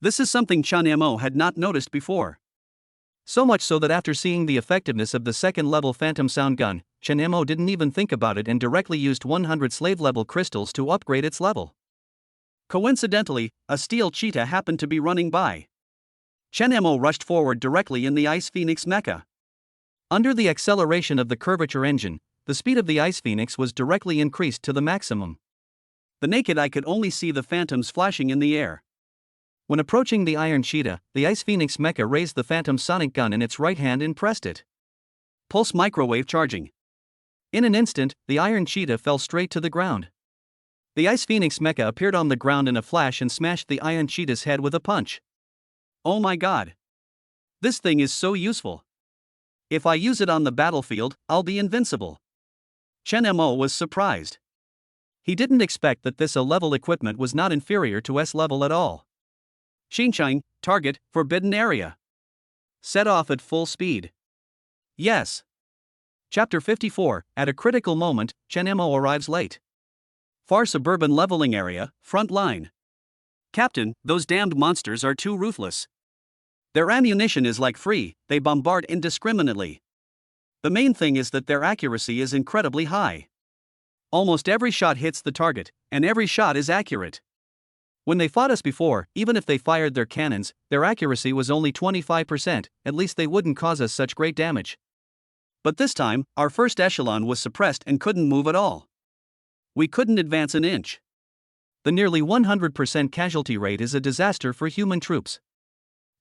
This is something Chen Mo had not noticed before. So much so that after seeing the effectiveness of the second-level Phantom sound gun, Chen Mo didn't even think about it and directly used 100 slave-level crystals to upgrade its level. Coincidentally, a steel cheetah happened to be running by. Chen Mo rushed forward directly in the Ice Phoenix mecha. Under the acceleration of the curvature engine, the speed of the Ice Phoenix was directly increased to the maximum. The naked eye could only see the phantoms flashing in the air. When approaching the Iron Cheetah, the Ice Phoenix mecha raised the Phantom sonic gun in its right hand and pressed it. Pulse microwave charging. In an instant, the Iron Cheetah fell straight to the ground. The Ice Phoenix mecha appeared on the ground in a flash and smashed the Iron Cheetah's head with a punch. Oh my god! This thing is so useful. If I use it on the battlefield, I'll be invincible. Chen Mo was surprised. He didn't expect that this A-level equipment was not inferior to S-level at all. Xinqiang, target, forbidden area. Set off at full speed. Yes. Chapter 54, at a critical moment, Chen Mo arrives late. Far suburban leveling area, front line. Captain, those damned monsters are too ruthless. Their ammunition is like free, they bombard indiscriminately. The main thing is that their accuracy is incredibly high. Almost every shot hits the target, and every shot is accurate. When they fought us before, even if they fired their cannons, their accuracy was only 25%, at least they wouldn't cause us such great damage. But this time, our first echelon was suppressed and couldn't move at all. We couldn't advance an inch. The nearly 100% casualty rate is a disaster for human troops.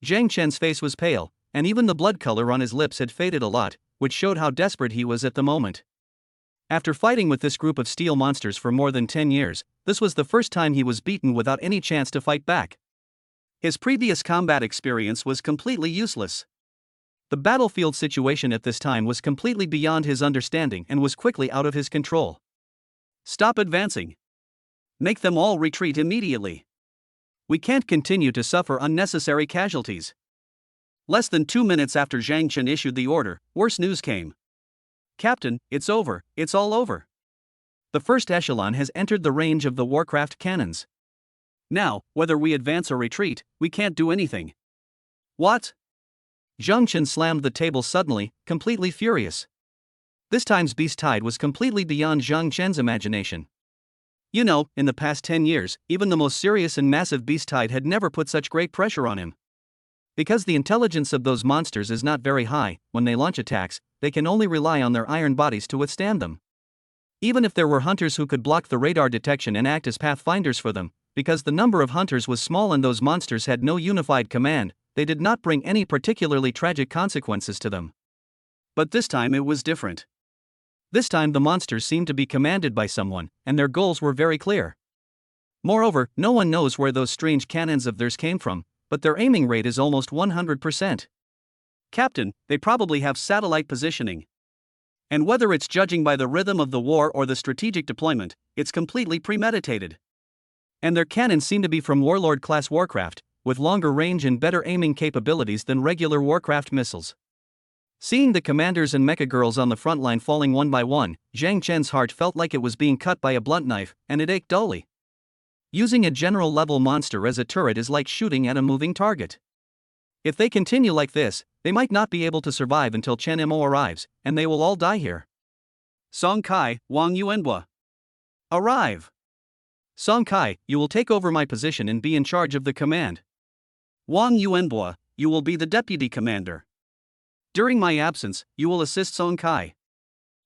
Zhang Chen's face was pale, and even the blood color on his lips had faded a lot, which showed how desperate he was at the moment. After fighting with this group of steel monsters for more than 10 years, this was the first time he was beaten without any chance to fight back. His previous combat experience was completely useless. The battlefield situation at this time was completely beyond his understanding and was quickly out of his control. Stop advancing. Make them all retreat immediately. We can't continue to suffer unnecessary casualties. Less than 2 minutes after Zhang Chen issued the order, worse news came. Captain, it's over, it's all over. The first echelon has entered the range of the Warcraft cannons. Now, whether we advance or retreat, we can't do anything. What? Zhang Chen slammed the table suddenly, completely furious. This time's beast tide was completely beyond Zhang Chen's imagination. You know, in the past 10 years, even the most serious and massive beast tide had never put such great pressure on him. Because the intelligence of those monsters is not very high, when they launch attacks, they can only rely on their iron bodies to withstand them. Even if there were hunters who could block the radar detection and act as pathfinders for them, because the number of hunters was small and those monsters had no unified command, they did not bring any particularly tragic consequences to them. But this time it was different. This time the monsters seemed to be commanded by someone, and their goals were very clear. Moreover, no one knows where those strange cannons of theirs came from, but their aiming rate is almost 100%. Captain, they probably have satellite positioning. And whether it's judging by the rhythm of the war or the strategic deployment, it's completely premeditated. And their cannons seem to be from Warlord-class Warcraft, with longer range and better aiming capabilities than regular Warcraft missiles. Seeing the commanders and mecha girls on the front line falling one by one, Zhang Chen's heart felt like it was being cut by a blunt knife, and it ached dully. Using a general-level monster as a turret is like shooting at a moving target. If they continue like this, they might not be able to survive until Chen Mo arrives, and they will all die here. Song Kai, Wang Yuanhua. Arrive! Song Kai, you will take over my position and be in charge of the command. Wang Yuanhua, you will be the deputy commander. During my absence, you will assist Song Kai.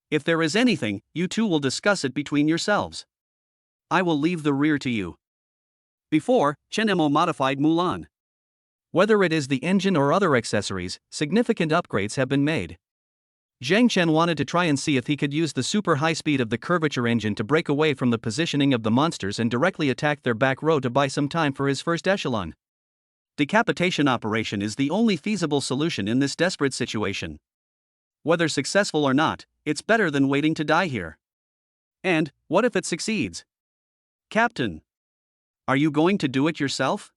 If there is anything, you two will discuss it between yourselves. I will leave the rear to you. Before, Chen Mo modified Mulan. Whether it is the engine or other accessories, significant upgrades have been made. Zhang Chen wanted to try and see if he could use the super high speed of the curvature engine to break away from the positioning of the monsters and directly attack their back row to buy some time for his first echelon. Decapitation operation is the only feasible solution in this desperate situation. Whether successful or not, it's better than waiting to die here. And, what if it succeeds? Captain, are you going to do it yourself?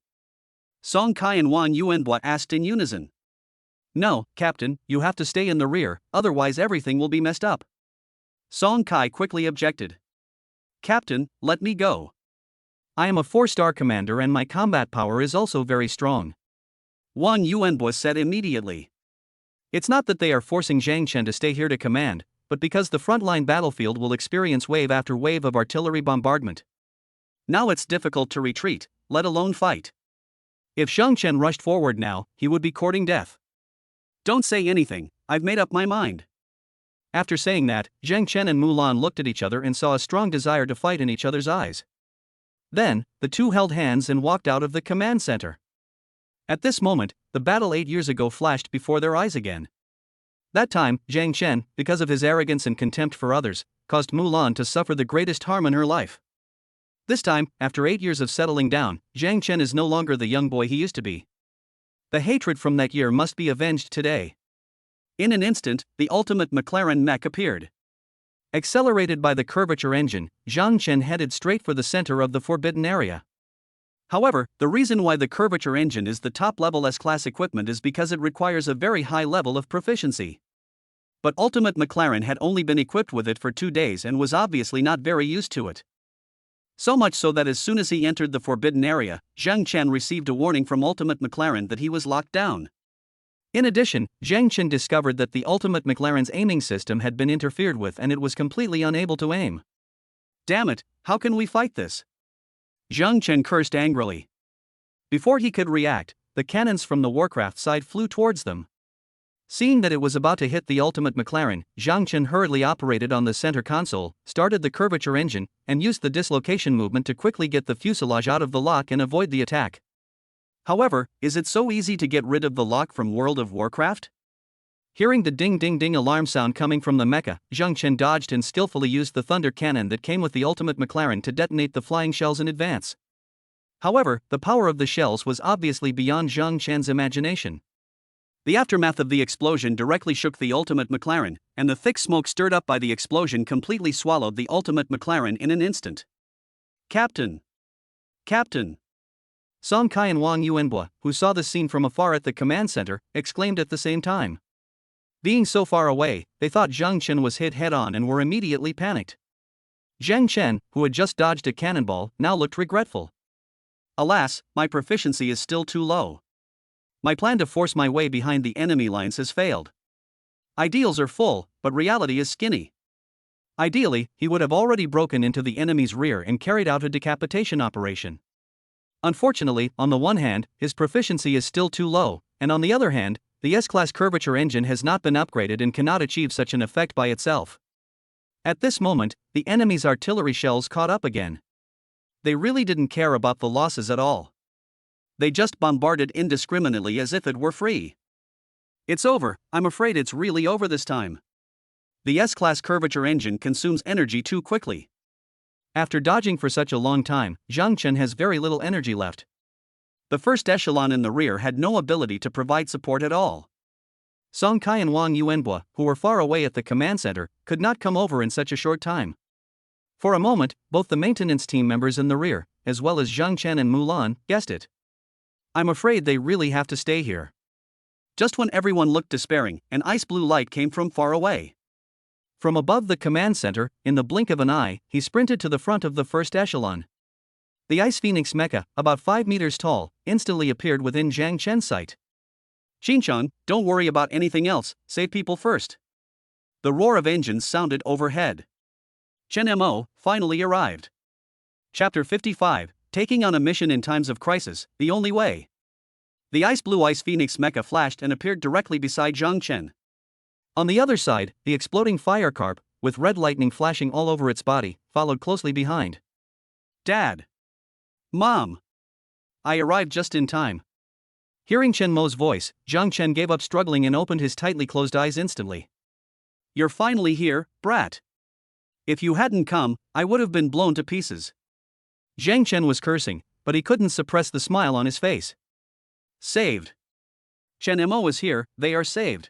Song Kai and Wang Yuanhua asked in unison. No, Captain, you have to stay in the rear, otherwise everything will be messed up. Song Kai quickly objected. Captain, let me go. I am a 4-star commander and my combat power is also very strong. Wang Yuanhua said immediately. It's not that they are forcing Zhang Chen to stay here to command, but because the frontline battlefield will experience wave after wave of artillery bombardment. Now it's difficult to retreat, let alone fight. If Zhang Chen rushed forward now, he would be courting death. Don't say anything, I've made up my mind. After saying that, Zhang Chen and Mulan looked at each other and saw a strong desire to fight in each other's eyes. Then, the two held hands and walked out of the command center. At this moment, the battle 8 years ago flashed before their eyes again. That time, Zhang Chen, because of his arrogance and contempt for others, caused Mulan to suffer the greatest harm in her life. This time, after 8 years of settling down, Zhang Chen is no longer the young boy he used to be. The hatred from that year must be avenged today. In an instant, the ultimate McLaren mech appeared. Accelerated by the curvature engine, Zhang Chen headed straight for the center of the forbidden area. However, the reason why the curvature engine is the top-level S-class equipment is because it requires a very high level of proficiency. But Ultimate McLaren had only been equipped with it for 2 days and was obviously not very used to it. So much so that as soon as he entered the forbidden area, Zhang Chen received a warning from Ultimate McLaren that he was locked down. In addition, Zhang Chen discovered that the Ultimate McLaren's aiming system had been interfered with and it was completely unable to aim. Damn it, how can we fight this? Zhang Chen cursed angrily. Before he could react, the cannons from the Warcraft side flew towards them. Seeing that it was about to hit the Ultimate McLaren, Zhang Chen hurriedly operated on the center console, started the curvature engine, and used the dislocation movement to quickly get the fuselage out of the lock and avoid the attack. However, is it so easy to get rid of the lock from World of Warcraft? Hearing the ding-ding-ding alarm sound coming from the mecha, Zhang Chen dodged and skillfully used the thunder cannon that came with the Ultimate McLaren to detonate the flying shells in advance. However, the power of the shells was obviously beyond Zhang Chen's imagination. The aftermath of the explosion directly shook the Ultimate McLaren, and the thick smoke stirred up by the explosion completely swallowed the ultimate McLaren in an instant. Captain! Captain! Song Kai and Wang Yuanbua, who saw the scene from afar at the command center, exclaimed at the same time. Being so far away, they thought Zhang Chen was hit head-on and were immediately panicked. Zhang Chen, who had just dodged a cannonball, now looked regretful. Alas, my proficiency is still too low. My plan to force my way behind the enemy lines has failed. Ideals are full, but reality is skinny. Ideally, he would have already broken into the enemy's rear and carried out a decapitation operation. Unfortunately, on the one hand, his proficiency is still too low, and on the other hand, the S-Class curvature engine has not been upgraded and cannot achieve such an effect by itself. At this moment, the enemy's artillery shells caught up again. They really didn't care about the losses at all. They just bombarded indiscriminately as if it were free. It's over, I'm afraid it's really over this time. The S-Class curvature engine consumes energy too quickly. After dodging for such a long time, Zhang Chen has very little energy left. The first echelon in the rear had no ability to provide support at all. Song Kai and Wang Yuanbua, who were far away at the command center, could not come over in such a short time. For a moment, both the maintenance team members in the rear, as well as Zhang Chen and Mulan, guessed it. I'm afraid they really have to stay here. Just when everyone looked despairing, an ice blue light came from far away. From above the command center, in the blink of an eye, he sprinted to the front of the first echelon. The Ice Phoenix mecha, about 5 meters tall, instantly appeared within Zhang Chen's sight. Qinchan, don't worry about anything else, save people first. The roar of engines sounded overhead. Chen Mo finally arrived. Chapter 55, Taking on a Mission in Times of Crisis, The Only Way. The ice blue Ice Phoenix mecha flashed and appeared directly beside Zhang Chen. On the other side, the exploding fire carp, with red lightning flashing all over its body, followed closely behind. Dad! Mom! I arrived just in time. Hearing Chen Mo's voice, Zhang Chen gave up struggling and opened his tightly closed eyes instantly. You're finally here, brat. If you hadn't come, I would have been blown to pieces. Zhang Chen was cursing, but he couldn't suppress the smile on his face. Saved. Chen Mo is here, they are saved.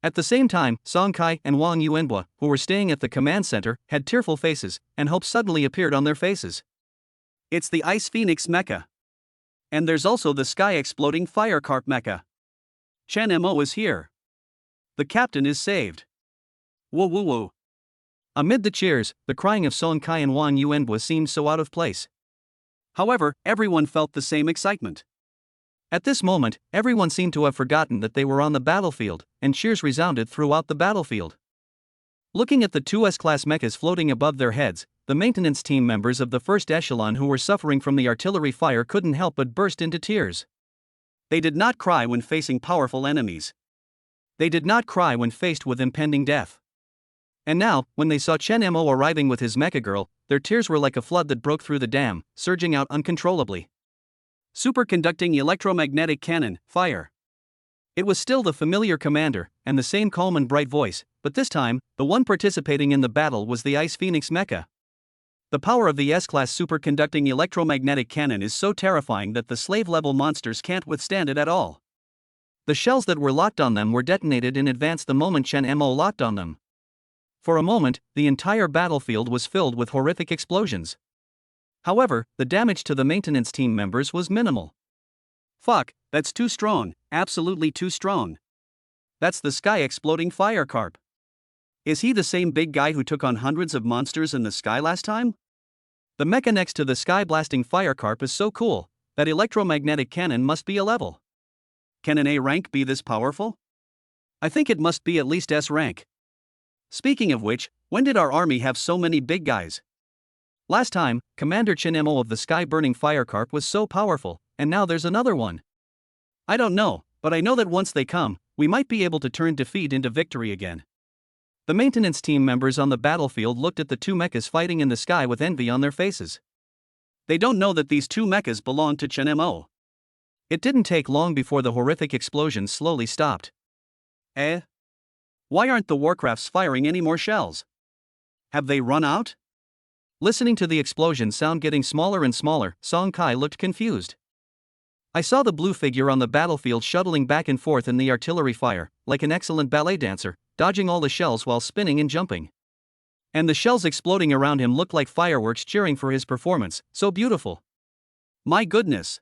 At the same time, Song Kai and Wang Yuanbua, who were staying at the command center, had tearful faces, and hope suddenly appeared on their faces. It's the Ice Phoenix mecha. And there's also the sky-exploding fire carp mecha. Chen Mo is here. The captain is saved. Whoa whoa whoa. Amid the cheers, the crying of Song Kai and Wang Yuanbua seemed so out of place. However, everyone felt the same excitement. At this moment, everyone seemed to have forgotten that they were on the battlefield, and cheers resounded throughout the battlefield. Looking at the two S-Class mechas floating above their heads, the maintenance team members of the first echelon who were suffering from the artillery fire couldn't help but burst into tears. They did not cry when facing powerful enemies. They did not cry when faced with impending death. And now, when they saw Chen Mo arriving with his mecha girl, their tears were like a flood that broke through the dam, surging out uncontrollably. Superconducting electromagnetic cannon, fire. It was still the familiar commander, and the same calm and bright voice, but this time, the one participating in the battle was the Ice Phoenix mecha. The power of the S-Class superconducting electromagnetic cannon is so terrifying that the slave-level monsters can't withstand it at all. The shells that were locked on them were detonated in advance the moment Chen Mo locked on them. For a moment, the entire battlefield was filled with horrific explosions. However, the damage to the maintenance team members was minimal. Fuck, that's too strong, absolutely too strong. That's the sky-exploding fire carp. Is he the same big guy who took on hundreds of monsters in the sky last time? The mecha next to the sky-blasting fire carp is so cool, that electromagnetic cannon must be a level. Can an A rank be this powerful? I think it must be at least S rank. Speaking of which, when did our army have so many big guys? Last time, Commander Chen Mo of the sky-burning fire carp was so powerful, and now there's another one. I don't know, but I know that once they come, we might be able to turn defeat into victory again. The maintenance team members on the battlefield looked at the two mechas fighting in the sky with envy on their faces. They don't know that these two mechas belong to Chen Mo. It didn't take long before the horrific explosions slowly stopped. Why aren't the Warcrafts firing any more shells? Have they run out? Listening to the explosion sound getting smaller and smaller, Song Kai looked confused. I saw the blue figure on the battlefield shuttling back and forth in the artillery fire, like an excellent ballet dancer, dodging all the shells while spinning and jumping. And the shells exploding around him looked like fireworks cheering for his performance, so beautiful. My goodness.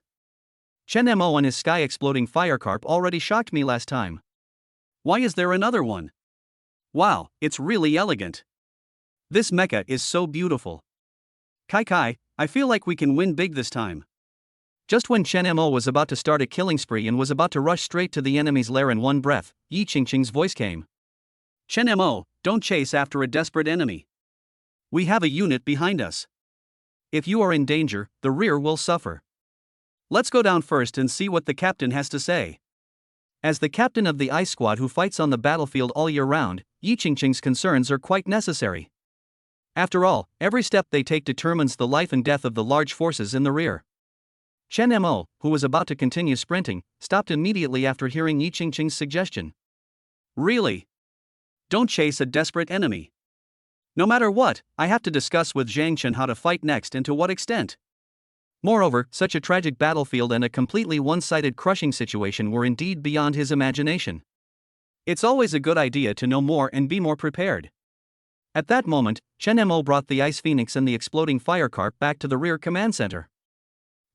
Chen Mo and his sky-exploding firecarp already shocked me last time. Why is there another one? Wow, it's really elegant. This mecha is so beautiful. Kai, I feel like we can win big this time. Just when Chen Mo was about to start a killing spree and was about to rush straight to the enemy's lair in one breath, Yi Qingqing's voice came. Chen Mo, don't chase after a desperate enemy. We have a unit behind us. If you are in danger, the rear will suffer. Let's go down first and see what the captain has to say. As the captain of the ice squad who fights on the battlefield all year round, Yi Qingqing's concerns are quite necessary. After all, every step they take determines the life and death of the large forces in the rear. Chen Mo, who was about to continue sprinting, stopped immediately after hearing Yi Qingqing's suggestion. Really? Don't chase a desperate enemy. No matter what, I have to discuss with Zhang Chen how to fight next and to what extent. Moreover, such a tragic battlefield and a completely one-sided crushing situation were indeed beyond his imagination. It's always a good idea to know more and be more prepared. At that moment, Chen Mo brought the Ice Phoenix and the exploding firecarp back to the rear command center.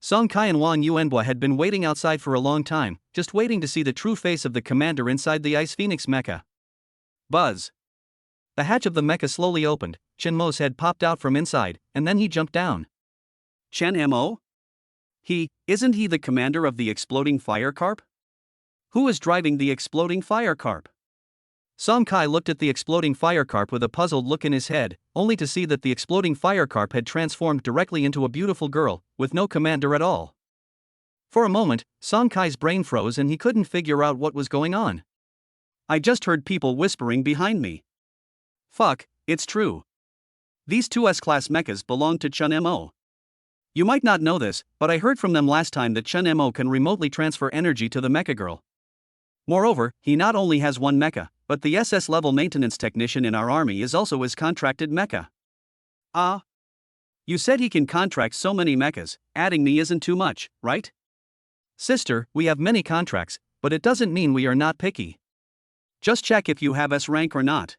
Song Kai and Wang Yuanbua had been waiting outside for a long time, just waiting to see the true face of the commander inside the Ice Phoenix mecha. Buzz. The hatch of the mecha slowly opened, Chen Mo's head popped out from inside, and then he jumped down. Chen Mo? Isn't he the commander of the exploding firecarp? Who is driving the exploding firecarp? Song Kai looked at the exploding firecarp with a puzzled look in his head, only to see that the exploding firecarp had transformed directly into a beautiful girl, with no commander at all. For a moment, Song Kai's brain froze and he couldn't figure out what was going on. I just heard people whispering behind me. Fuck, it's true. These two S-class mechas belong to Chen Mo. You might not know this, but I heard from them last time that Chen Mo can remotely transfer energy to the mecha girl. Moreover, he not only has one mecha, but the SS level maintenance technician in our army is also his contracted mecha. Ah? You said he can contract so many mechas, adding me isn't too much, right? Sister, we have many contracts, but it doesn't mean we are not picky. Just check if you have S rank or not.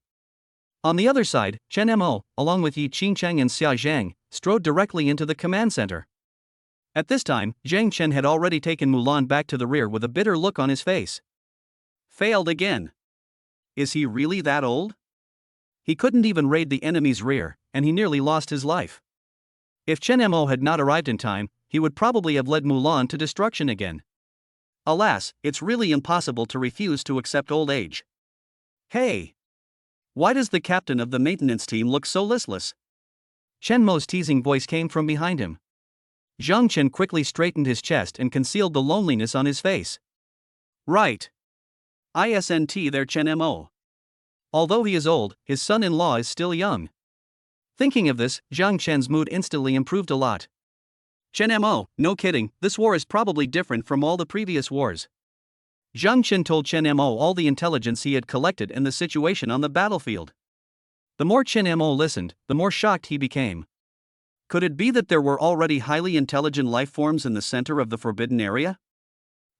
On the other side, Chen Mo, along with Yi Qingcheng and Xia Zhang, strode directly into the command center. At this time, Zhang Chen had already taken Mulan back to the rear with a bitter look on his face. Failed again. Is he really that old? He couldn't even raid the enemy's rear, and he nearly lost his life. If Chen Mo had not arrived in time, he would probably have led Mulan to destruction again. Alas, it's really impossible to refuse to accept old age. Hey! Why does the captain of the maintenance team look so listless? Chen Mo's teasing voice came from behind him. Zhang Chen quickly straightened his chest and concealed the loneliness on his face. Right. ISNT there Chen Mo. Although he is old, his son-in-law is still young. Thinking of this, Zhang Chen's mood instantly improved a lot. Chen Mo, no kidding, this war is probably different from all the previous wars. Zhang Chen told Chen Mo all the intelligence he had collected and the situation on the battlefield. The more Chen Mo listened, the more shocked he became. Could it be that there were already highly intelligent life forms in the center of the forbidden area?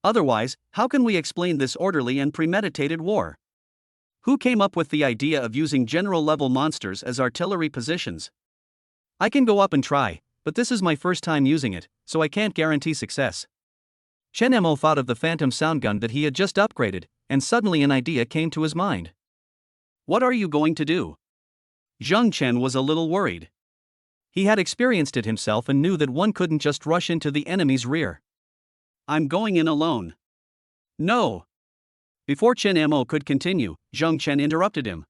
Otherwise, how can we explain this orderly and premeditated war? Who came up with the idea of using general-level monsters as artillery positions? I can go up and try, but this is my first time using it, so I can't guarantee success. Chen Mo thought of the phantom sound gun that he had just upgraded, and suddenly an idea came to his mind. What are you going to do? Zhang Chen was a little worried. He had experienced it himself and knew that one couldn't just rush into the enemy's rear. I'm going in alone. No. Before Chen Mo could continue, Zhang Chen interrupted him.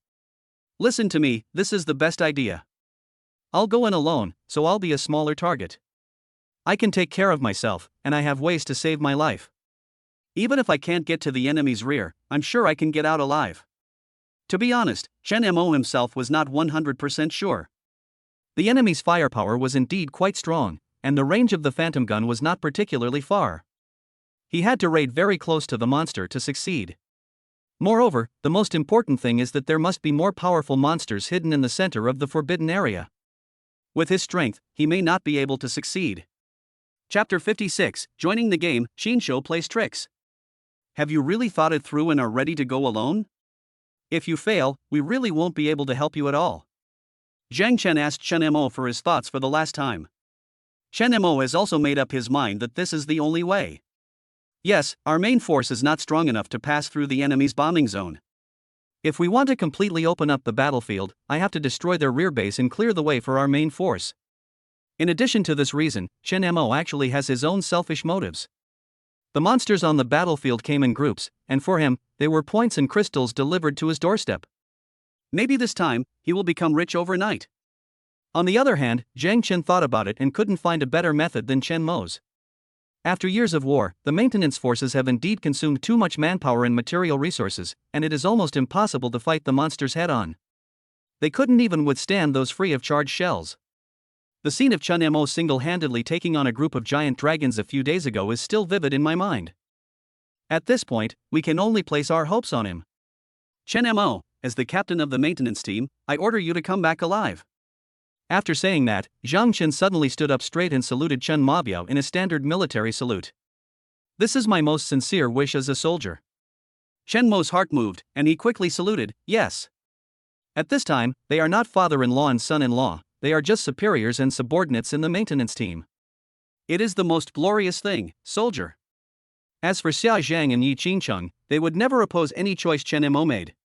Listen to me, this is the best idea. I'll go in alone, so I'll be a smaller target. I can take care of myself, and I have ways to save my life. Even if I can't get to the enemy's rear, I'm sure I can get out alive. To be honest, Chen Mo himself was not 100% sure. The enemy's firepower was indeed quite strong, and the range of the phantom gun was not particularly far. He had to raid very close to the monster to succeed. Moreover, the most important thing is that there must be more powerful monsters hidden in the center of the forbidden area. With his strength, he may not be able to succeed. Chapter 56, Joining the Game, Xinsho Plays Tricks. Have you really thought it through and are ready to go alone? If you fail, we really won't be able to help you at all. Zhang Chen asked Chen Mo for his thoughts for the last time. Chen Mo has also made up his mind that this is the only way. Yes, our main force is not strong enough to pass through the enemy's bombing zone. If we want to completely open up the battlefield, I have to destroy their rear base and clear the way for our main force. In addition to this reason, Chen Mo actually has his own selfish motives. The monsters on the battlefield came in groups, and for him, they were points and crystals delivered to his doorstep. Maybe this time, he will become rich overnight. On the other hand, Zhang Chen thought about it and couldn't find a better method than Chen Mo's. After years of war, the maintenance forces have indeed consumed too much manpower and material resources, and it is almost impossible to fight the monsters head-on. They couldn't even withstand those free of charge shells. The scene of Chen Mo single-handedly taking on a group of giant dragons a few days ago is still vivid in my mind. At this point, we can only place our hopes on him. Chen Mo, as the captain of the maintenance team, I order you to come back alive. After saying that, Zhang Chen suddenly stood up straight and saluted Chen Mabiao in a standard military salute. This is my most sincere wish as a soldier. Chen Mo's heart moved, and he quickly saluted, yes. At this time, they are not father-in-law and son-in-law, they are just superiors and subordinates in the maintenance team. It is the most glorious thing, soldier. As for Xia Zhang and Yi Qingcheng, they would never oppose any choice Chen Mo made.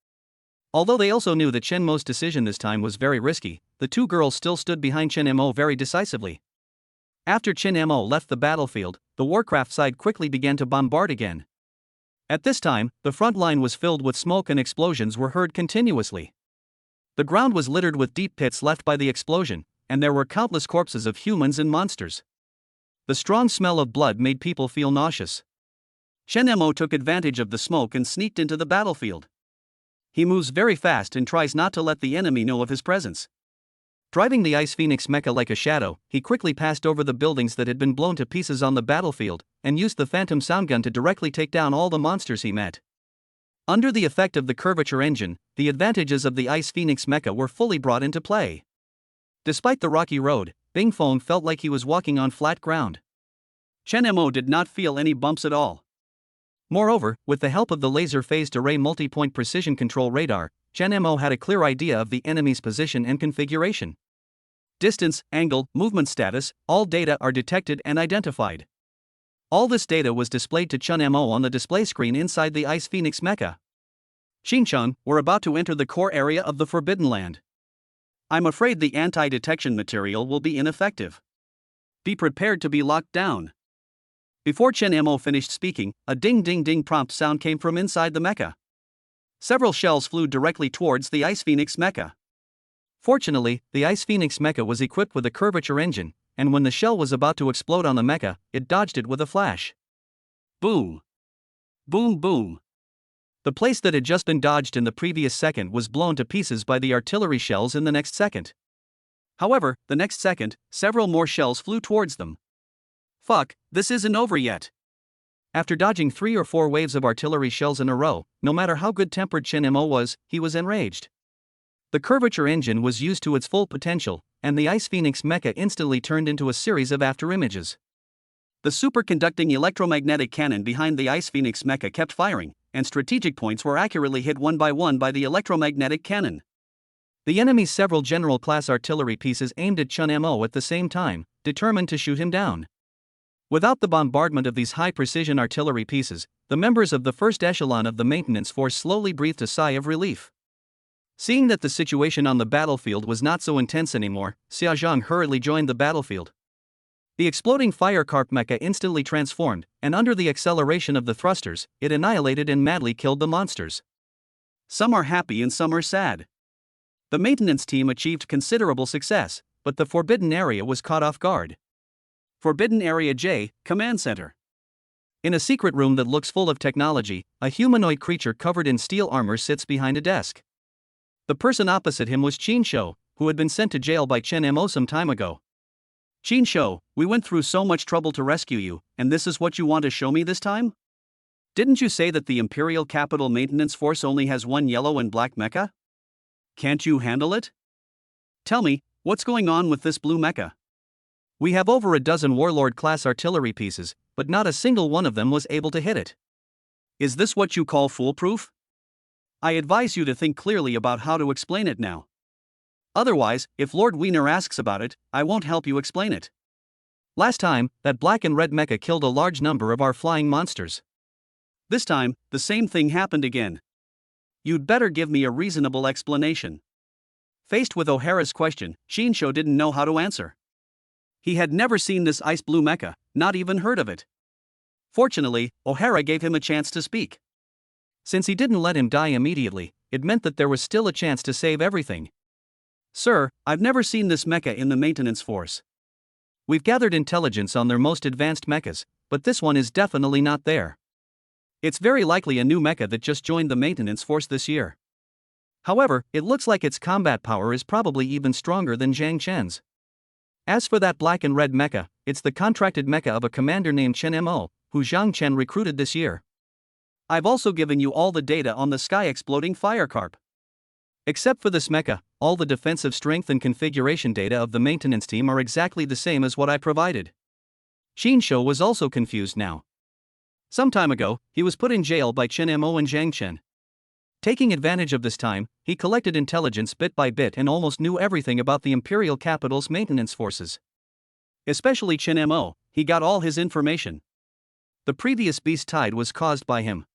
Although they also knew that Chen Mo's decision this time was very risky, the two girls still stood behind Chen Mo very decisively. After Chen Mo left the battlefield, the Warcraft side quickly began to bombard again. At this time, the front line was filled with smoke and explosions were heard continuously. The ground was littered with deep pits left by the explosion, and there were countless corpses of humans and monsters. The strong smell of blood made people feel nauseous. Chen Mo took advantage of the smoke and sneaked into the battlefield. He moves very fast and tries not to let the enemy know of his presence. Driving the Ice Phoenix mecha like a shadow, he quickly passed over the buildings that had been blown to pieces on the battlefield, and used the Phantom sound gun to directly take down all the monsters he met. Under the effect of the curvature engine, the advantages of the Ice Phoenix mecha were fully brought into play. Despite the rocky road, Bing Feng felt like he was walking on flat ground. Chen Mo did not feel any bumps at all. Moreover, with the help of the laser-phased array multi-point precision control radar, Chen Mo had a clear idea of the enemy's position and configuration. Distance, angle, movement status, all data are detected and identified. All this data was displayed to Chen Mo on the display screen inside the Ice Phoenix mecha. Qingcheng, we're about to enter the core area of the Forbidden Land. I'm afraid the anti-detection material will be ineffective. Be prepared to be locked down. Before Chen Mo finished speaking, a ding-ding-ding prompt sound came from inside the mecha. Several shells flew directly towards the Ice Phoenix mecha. Fortunately, the Ice Phoenix mecha was equipped with a curvature engine, and when the shell was about to explode on the mecha, it dodged it with a flash. Boom! Boom boom! The place that had just been dodged in the previous second was blown to pieces by the artillery shells in the next second. However, the next second, several more shells flew towards them. Fuck, this isn't over yet. After dodging 3 or 4 waves of artillery shells in a row, no matter how good-tempered Chen Mo was, he was enraged. The curvature engine was used to its full potential, and the Ice Phoenix mecha instantly turned into a series of afterimages. The superconducting electromagnetic cannon behind the Ice Phoenix mecha kept firing, and strategic points were accurately hit one by the electromagnetic cannon. The enemy's several general-class artillery pieces aimed at Chen Mo at the same time, determined to shoot him down. Without the bombardment of these high-precision artillery pieces, the members of the first echelon of the maintenance force slowly breathed a sigh of relief. Seeing that the situation on the battlefield was not so intense anymore, Xia Zhang hurriedly joined the battlefield. The exploding firecarp mecha instantly transformed, and under the acceleration of the thrusters, it annihilated and madly killed the monsters. Some are happy and some are sad. The maintenance team achieved considerable success, but the forbidden area was caught off guard. Forbidden Area J, Command Center. In a secret room that looks full of technology, a humanoid creature covered in steel armor sits behind a desk. The person opposite him was Qin Shou, who had been sent to jail by Chen Mo some time ago. Qin Shou, we went through so much trouble to rescue you, and this is what you want to show me this time? Didn't you say that the Imperial Capital Maintenance Force only has one yellow and black mecha? Can't you handle it? Tell me, what's going on with this blue mecha? We have over a dozen Warlord-class artillery pieces, but not a single one of them was able to hit it. Is this what you call foolproof? I advise you to think clearly about how to explain it now. Otherwise, if Lord Wiener asks about it, I won't help you explain it. Last time, that black and red mecha killed a large number of our flying monsters. This time, the same thing happened again. You'd better give me a reasonable explanation. Faced with O'Hara's question, Shinsho didn't know how to answer. He had never seen this ice blue mecha, not even heard of it. Fortunately, O'Hara gave him a chance to speak. Since he didn't let him die immediately, it meant that there was still a chance to save everything. Sir, I've never seen this mecha in the maintenance force. We've gathered intelligence on their most advanced mechas, but this one is definitely not there. It's very likely a new mecha that just joined the maintenance force this year. However, it looks like its combat power is probably even stronger than Zhang Chen's. As for that black and red mecha, it's the contracted mecha of a commander named Chen Mo, who Zhang Chen recruited this year. I've also given you all the data on the sky-exploding firecarp. Except for this mecha, all the defensive strength and configuration data of the maintenance team are exactly the same as what I provided. Shinsho was also confused now. Some time ago, he was put in jail by Chen Mo and Zhang Chen. Taking advantage of this time, he collected intelligence bit by bit and almost knew everything about the Imperial Capital's maintenance forces. Especially Chen Mo, he got all his information. The previous beast tide was caused by him.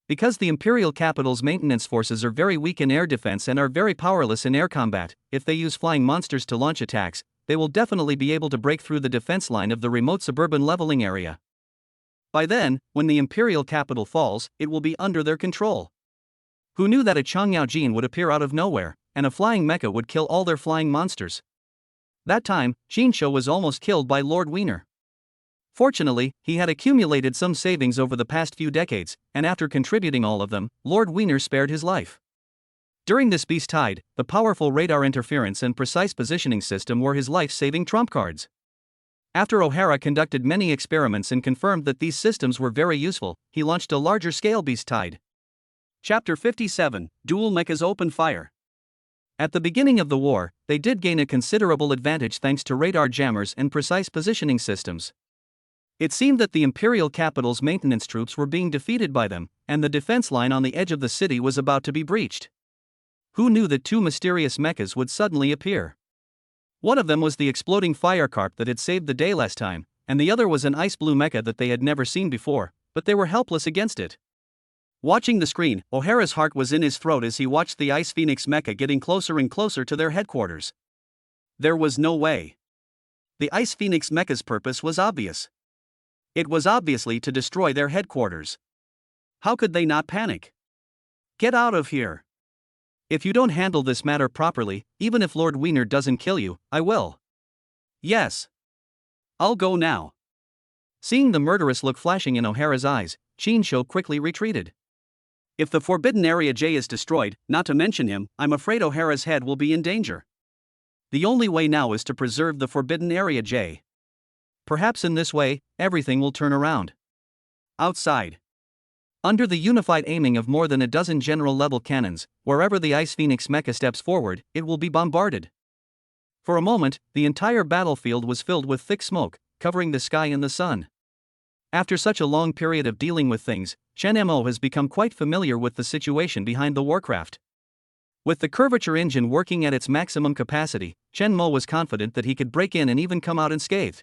Because the Imperial Capital's maintenance forces are very weak in air defense and are very powerless in air combat, if they use flying monsters to launch attacks, they will definitely be able to break through the defense line of the remote suburban leveling area. By then, when the Imperial Capital falls, it will be under their control. Who knew that a Changyao Jin would appear out of nowhere, and a flying mecha would kill all their flying monsters? That time, Shinsho was almost killed by Lord Wiener. Fortunately, he had accumulated some savings over the past few decades, and after contributing all of them, Lord Wiener spared his life. During this beast tide, the powerful radar interference and precise positioning system were his life-saving trump cards. After O'Hara conducted many experiments and confirmed that these systems were very useful, he launched a larger-scale beast tide. Chapter 57, Duel Mechas Open Fire. At the beginning of the war, they did gain a considerable advantage thanks to radar jammers and precise positioning systems. It seemed that the Imperial Capital's maintenance troops were being defeated by them, and the defense line on the edge of the city was about to be breached. Who knew that two mysterious mechas would suddenly appear? One of them was the exploding firecarp that had saved the day last time, and the other was an ice blue mecha that they had never seen before, but they were helpless against it. Watching the screen, O'Hara's heart was in his throat as he watched the Ice Phoenix mecha getting closer and closer to their headquarters. There was no way. The Ice Phoenix mecha's purpose was obvious. It was obviously to destroy their headquarters. How could they not panic? Get out of here. If you don't handle this matter properly, even if Lord Wiener doesn't kill you, I will. Yes. I'll go now. Seeing the murderous look flashing in O'Hara's eyes, Shinsho quickly retreated. If the Forbidden Area J is destroyed, not to mention him, I'm afraid O'Hara's head will be in danger. The only way now is to preserve the Forbidden Area J. Perhaps in this way, everything will turn around. Outside. Under the unified aiming of more than a dozen general-level cannons, wherever the Ice Phoenix mecha steps forward, it will be bombarded. For a moment, the entire battlefield was filled with thick smoke, covering the sky and the sun. After such a long period of dealing with things, Chen Mo has become quite familiar with the situation behind the warcraft. With the curvature engine working at its maximum capacity, Chen Mo was confident that he could break in and even come out unscathed.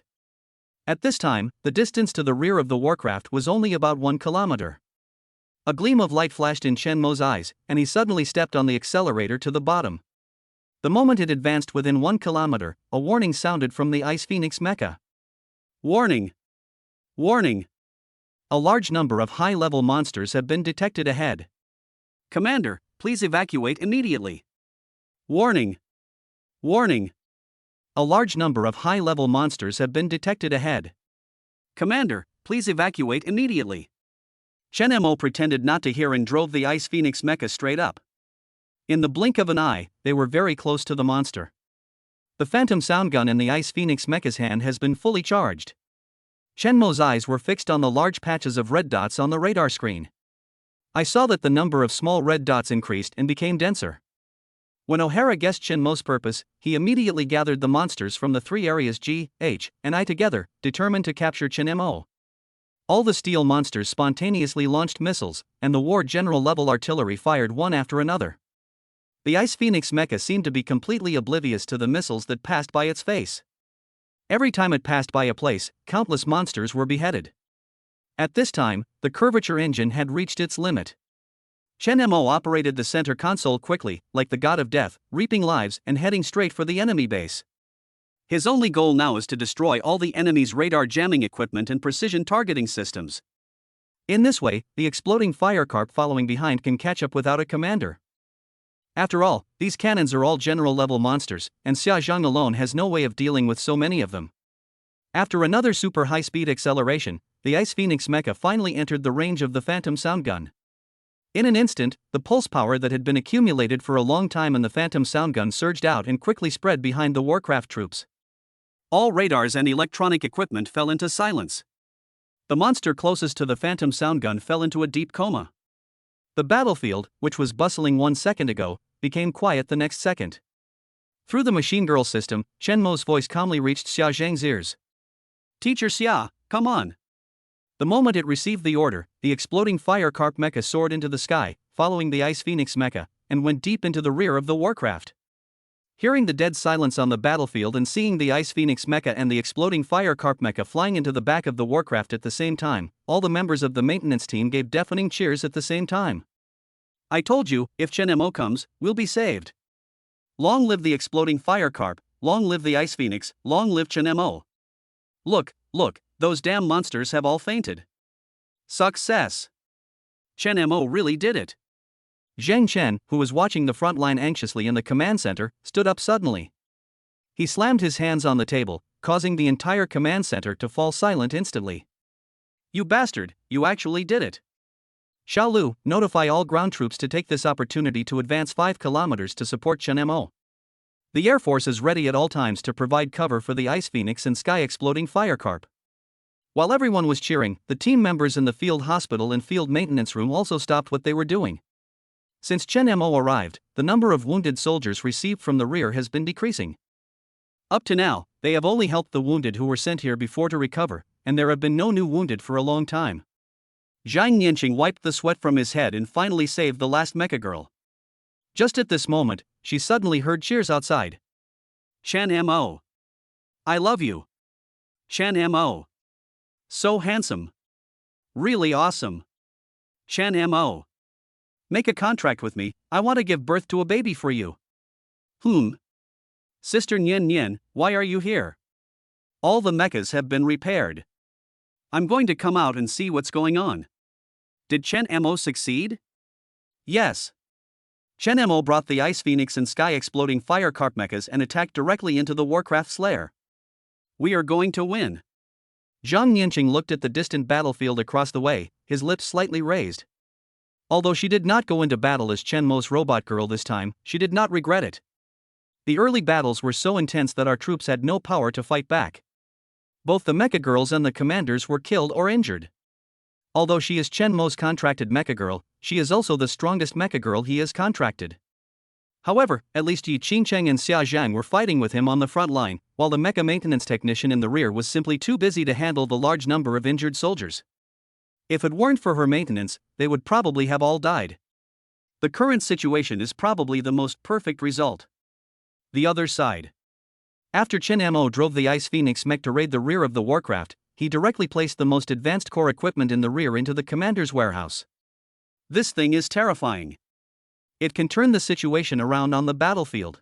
At this time, the distance to the rear of the warcraft was only about 1 kilometer. A gleam of light flashed in Chen Mo's eyes, and he suddenly stepped on the accelerator to the bottom. The moment it advanced within 1 kilometer, a warning sounded from the Ice Phoenix mecha. Warning! Warning! A large number of high-level monsters have been detected ahead. Commander, please evacuate immediately. Warning! Warning! A large number of high-level monsters have been detected ahead. Commander, please evacuate immediately. Chen Mo pretended not to hear and drove the Ice Phoenix mecha straight up. In the blink of an eye, they were very close to the monster. The phantom sound gun in the Ice Phoenix mecha's hand has been fully charged. Chen Mo's eyes were fixed on the large patches of red dots on the radar screen. I saw that the number of small red dots increased and became denser. When O'Hara guessed Chen Mo's purpose, he immediately gathered the monsters from the 3 areas G, H, and I together, determined to capture Chen Mo. All the steel monsters spontaneously launched missiles, and the war general level artillery fired one after another. The Ice Phoenix mecha seemed to be completely oblivious to the missiles that passed by its face. Every time it passed by a place, countless monsters were beheaded. At this time, the curvature engine had reached its limit. Chen Mo operated the center console quickly, like the god of death, reaping lives and heading straight for the enemy base. His only goal now is to destroy all the enemy's radar jamming equipment and precision targeting systems. In this way, the exploding firecarp following behind can catch up without a commander. After all, these cannons are all general-level monsters, and Xia Zhang alone has no way of dealing with so many of them. After another super high-speed acceleration, the Ice Phoenix mecha finally entered the range of the Phantom Sound Gun. In an instant, the pulse power that had been accumulated for a long time in the Phantom Sound Gun surged out and quickly spread behind the Warcraft troops. All radars and electronic equipment fell into silence. The monster closest to the Phantom Sound Gun fell into a deep coma. The battlefield, which was bustling 1 second ago, became quiet the next second. Through the machine girl system, Chen Mo's voice calmly reached Xia Zhang's ears. "Teacher Xia, come on." The moment it received the order, the exploding firecarp mecha soared into the sky, following the Ice Phoenix mecha, and went deep into the rear of the Warcraft. Hearing the dead silence on the battlefield and seeing the Ice Phoenix mecha and the exploding firecarp mecha flying into the back of the Warcraft at the same time, all the members of the maintenance team gave deafening cheers at the same time. "I told you, if Chen Mo comes, we'll be saved. Long live the exploding firecarp, long live the Ice Phoenix, long live Chen Mo. Look, those damn monsters have all fainted. Success! Chen Mo really did it." Zhang Chen, who was watching the front line anxiously in the command center, stood up suddenly. He slammed his hands on the table, causing the entire command center to fall silent instantly. "You bastard, you actually did it." Xiaolu, notify all ground troops to take this opportunity to advance 5 kilometers to support Chen Mo. The Air Force is ready at all times to provide cover for the Ice Phoenix and sky-exploding firecarp. While everyone was cheering, the team members in the field hospital and field maintenance room also stopped what they were doing. Since Chen Mo arrived, the number of wounded soldiers received from the rear has been decreasing. Up to now, they have only helped the wounded who were sent here before to recover, and there have been no new wounded for a long time. Zhang Nianqing wiped the sweat from his head and finally saved the last mecha girl. Just at this moment, she suddenly heard cheers outside. "Chen Mo. I love you. Chen Mo. So handsome. Really awesome. Chen Mo. Make a contract with me, I want to give birth to a baby for you." Sister Nian, why are you here? All the mechas have been repaired. I'm going to come out and see what's going on. Did Chen Mo succeed? Yes. Chen Mo brought the Ice Phoenix and sky-exploding firecarp mechas and attacked directly into the Warcraft's lair. We are going to win. Zhang Nianqing looked at the distant battlefield across the way, his lips slightly raised. Although she did not go into battle as Chen Mo's robot girl this time, she did not regret it. The early battles were so intense that our troops had no power to fight back. Both the mecha girls and the commanders were killed or injured. Although she is Chen Mo's contracted mecha girl, she is also the strongest mecha girl he has contracted. However, at least Yi Qingcheng and Xia Zhang were fighting with him on the front line, while the mecha maintenance technician in the rear was simply too busy to handle the large number of injured soldiers. If it weren't for her maintenance, they would probably have all died. The current situation is probably the most perfect result. The other side. After Chen Mo drove the Ice Phoenix mech to raid the rear of the Warcraft, he directly placed the most advanced core equipment in the rear into the commander's warehouse. This thing is terrifying. It can turn the situation around on the battlefield.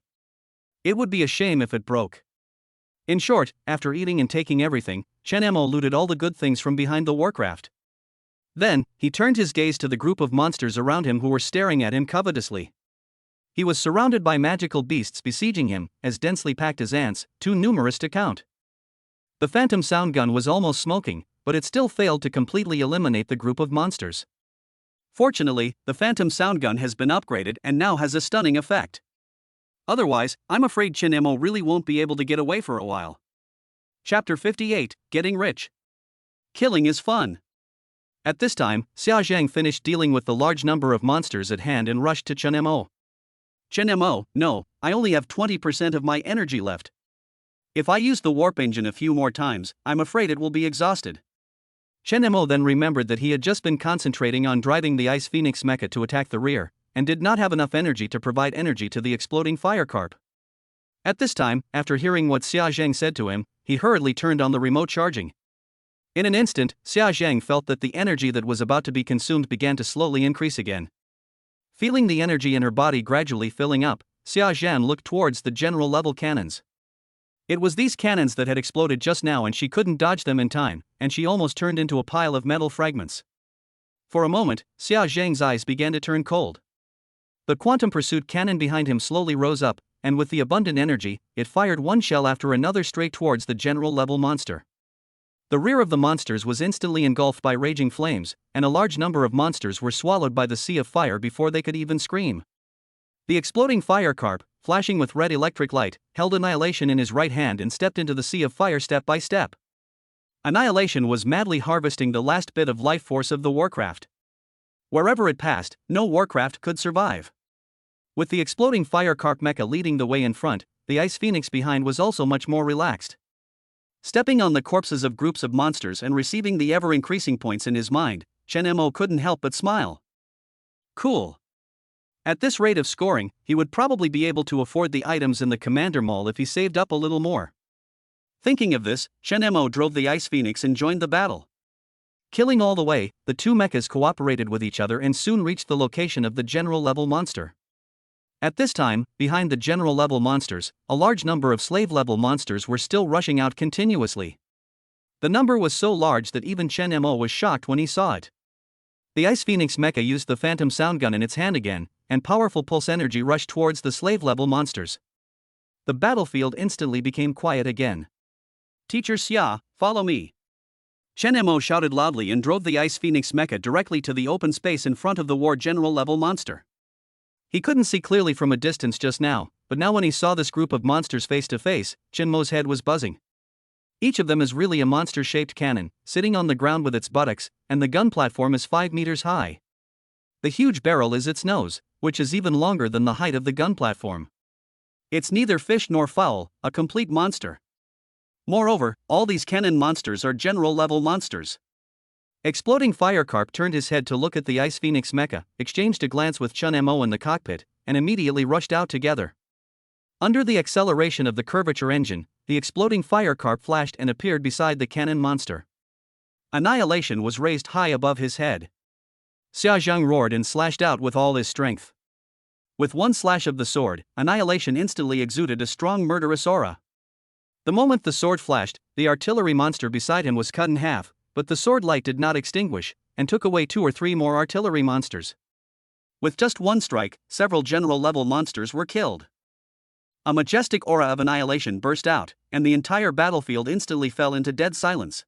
It would be a shame if it broke. In short, after eating and taking everything, Chen Mo looted all the good things from behind the Warcraft. Then, he turned his gaze to the group of monsters around him who were staring at him covetously. He was surrounded by magical beasts besieging him, as densely packed as ants, too numerous to count. The Phantom Sound Gun was almost smoking, but it still failed to completely eliminate the group of monsters. Fortunately, the Phantom Sound Gun has been upgraded and now has a stunning effect. Otherwise, I'm afraid Chen Mo really won't be able to get away for a while. Chapter 58, Getting Rich. Killing is fun. At this time, Xia Zhang finished dealing with the large number of monsters at hand and rushed to Chen Mo. "Chen Mo, no, I only have 20% of my energy left. If I use the warp engine a few more times, I'm afraid it will be exhausted." Chen Mo then remembered that he had just been concentrating on driving the Ice Phoenix mecha to attack the rear, and did not have enough energy to provide energy to the exploding fire carp. At this time, after hearing what Xia Zheng said to him, he hurriedly turned on the remote charging. In an instant, Xia Zheng felt that the energy that was about to be consumed began to slowly increase again. Feeling the energy in her body gradually filling up, Xia Zheng looked towards the general level cannons. It was these cannons that had exploded just now and she couldn't dodge them in time, and she almost turned into a pile of metal fragments. For a moment, Xia Zheng's eyes began to turn cold. The quantum pursuit cannon behind him slowly rose up, and with the abundant energy, it fired one shell after another straight towards the general level monster. The rear of the monsters was instantly engulfed by raging flames, and a large number of monsters were swallowed by the sea of fire before they could even scream. The exploding fire carp, flashing with red electric light, held Annihilation in his right hand and stepped into the sea of fire step by step. Annihilation was madly harvesting the last bit of life force of the warcraft. Wherever it passed, no warcraft could survive. With the exploding fire carp mecha leading the way in front, the Ice Phoenix behind was also much more relaxed. Stepping on the corpses of groups of monsters and receiving the ever-increasing points in his mind, Chen Mo couldn't help but smile. Cool. At this rate of scoring, he would probably be able to afford the items in the Commander Mall if he saved up a little more. Thinking of this, Chen Mo drove the Ice Phoenix and joined the battle. Killing all the way, the two mechas cooperated with each other and soon reached the location of the general level monster. At this time, behind the general level monsters, a large number of slave level monsters were still rushing out continuously. The number was so large that even Chen Mo was shocked when he saw it. The Ice Phoenix mecha used the phantom sound gun in its hand again, and powerful pulse energy rushed towards the slave level monsters. The battlefield instantly became quiet again. Teacher Xia, follow me. Chen Mo shouted loudly and drove the Ice Phoenix mecha directly to the open space in front of the war general level monster. He couldn't see clearly from a distance just now, but now when he saw this group of monsters face to face, Chen Mo's head was buzzing. Each of them is really a monster-shaped cannon, sitting on the ground with its buttocks, and the gun platform is 5 meters high. The huge barrel is its nose, which is even longer than the height of the gun platform. It's neither fish nor fowl, a complete monster. Moreover, all these cannon monsters are general-level monsters. Exploding Firecarp turned his head to look at the Ice Phoenix mecha, exchanged a glance with Chun Mo in the cockpit, and immediately rushed out together. Under the acceleration of the curvature engine, the exploding Firecarp flashed and appeared beside the cannon monster. Annihilation was raised high above his head. Xia Zheng roared and slashed out with all his strength. With one slash of the sword, Annihilation instantly exuded a strong murderous aura. The moment the sword flashed, the artillery monster beside him was cut in half, but the sword light did not extinguish, and took away 2 or 3 more artillery monsters. With just one strike, several general-level monsters were killed. A majestic aura of annihilation burst out, and the entire battlefield instantly fell into dead silence.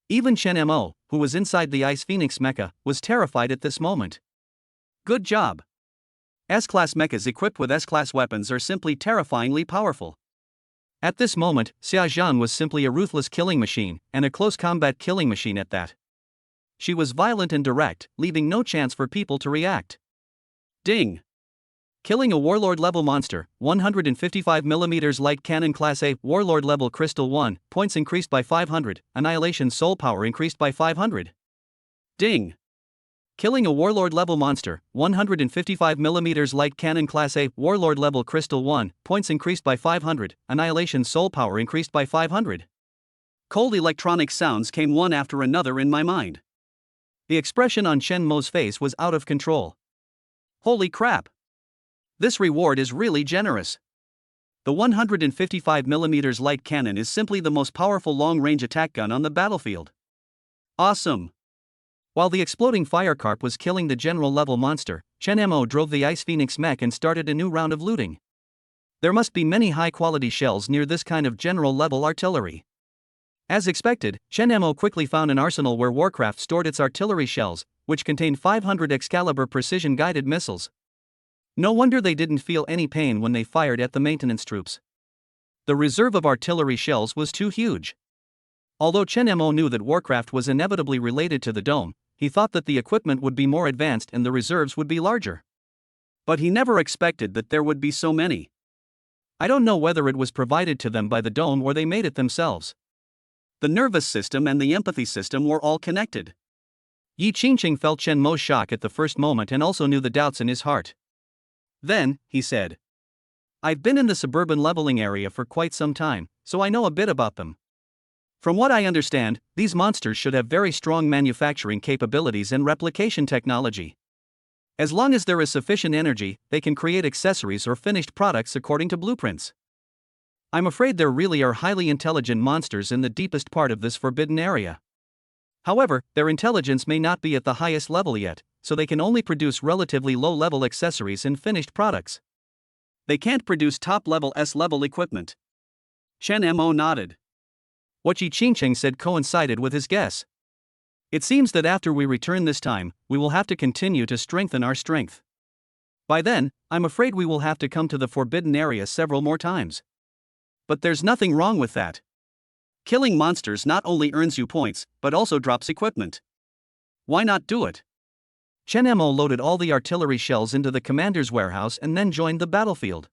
Even Chen Mo, who was inside the Ice Phoenix mecha, was terrified at this moment. Good job. S-class mechas equipped with S-class weapons are simply terrifyingly powerful. At this moment, Xia Zhan was simply a ruthless killing machine, and a close combat killing machine at that. She was violent and direct, leaving no chance for people to react. Ding! Killing a Warlord level monster, 155mm light cannon class A, Warlord level crystal 1, points increased by 500, Annihilation soul power increased by 500. Ding! Killing a Warlord level monster, 155mm light cannon class A, Warlord level crystal 1, points increased by 500, Annihilation soul power increased by 500. Cold electronic sounds came one after another in my mind. The expression on Chen Mo's face was out of control. Holy crap! This reward is really generous. The 155mm light cannon is simply the most powerful long-range attack gun on the battlefield. Awesome! While the exploding Firecarp was killing the general-level monster, Chen Mo drove the Ice Phoenix mech and started a new round of looting. There must be many high-quality shells near this kind of general-level artillery. As expected, Chen Mo quickly found an arsenal where Warcraft stored its artillery shells, which contained 500 Excalibur precision-guided missiles. No wonder they didn't feel any pain when they fired at the maintenance troops. The reserve of artillery shells was too huge. Although Chen Mo knew that Warcraft was inevitably related to the dome, he thought that the equipment would be more advanced and the reserves would be larger. But he never expected that there would be so many. I don't know whether it was provided to them by the dome or they made it themselves. The nervous system and the empathy system were all connected. Yi Qingqing felt Chen Mo's shock at the first moment and also knew the doubts in his heart. Then, he said, "I've been in the suburban leveling area for quite some time, so I know a bit about them. From what I understand, these monsters should have very strong manufacturing capabilities and replication technology. As long as there is sufficient energy, they can create accessories or finished products according to blueprints. I'm afraid there really are highly intelligent monsters in the deepest part of this forbidden area. However, their intelligence may not be at the highest level yet, so they can only produce relatively low-level accessories and finished products. They can't produce top-level S-level equipment." Chen Mo nodded. What Yi Qingqing said coincided with his guess. It seems that after we return this time, we will have to continue to strengthen our strength. By then, I'm afraid we will have to come to the forbidden area several more times. But there's nothing wrong with that. Killing monsters not only earns you points, but also drops equipment. Why not do it? Chen Mo loaded all the artillery shells into the commander's warehouse and then joined the battlefield.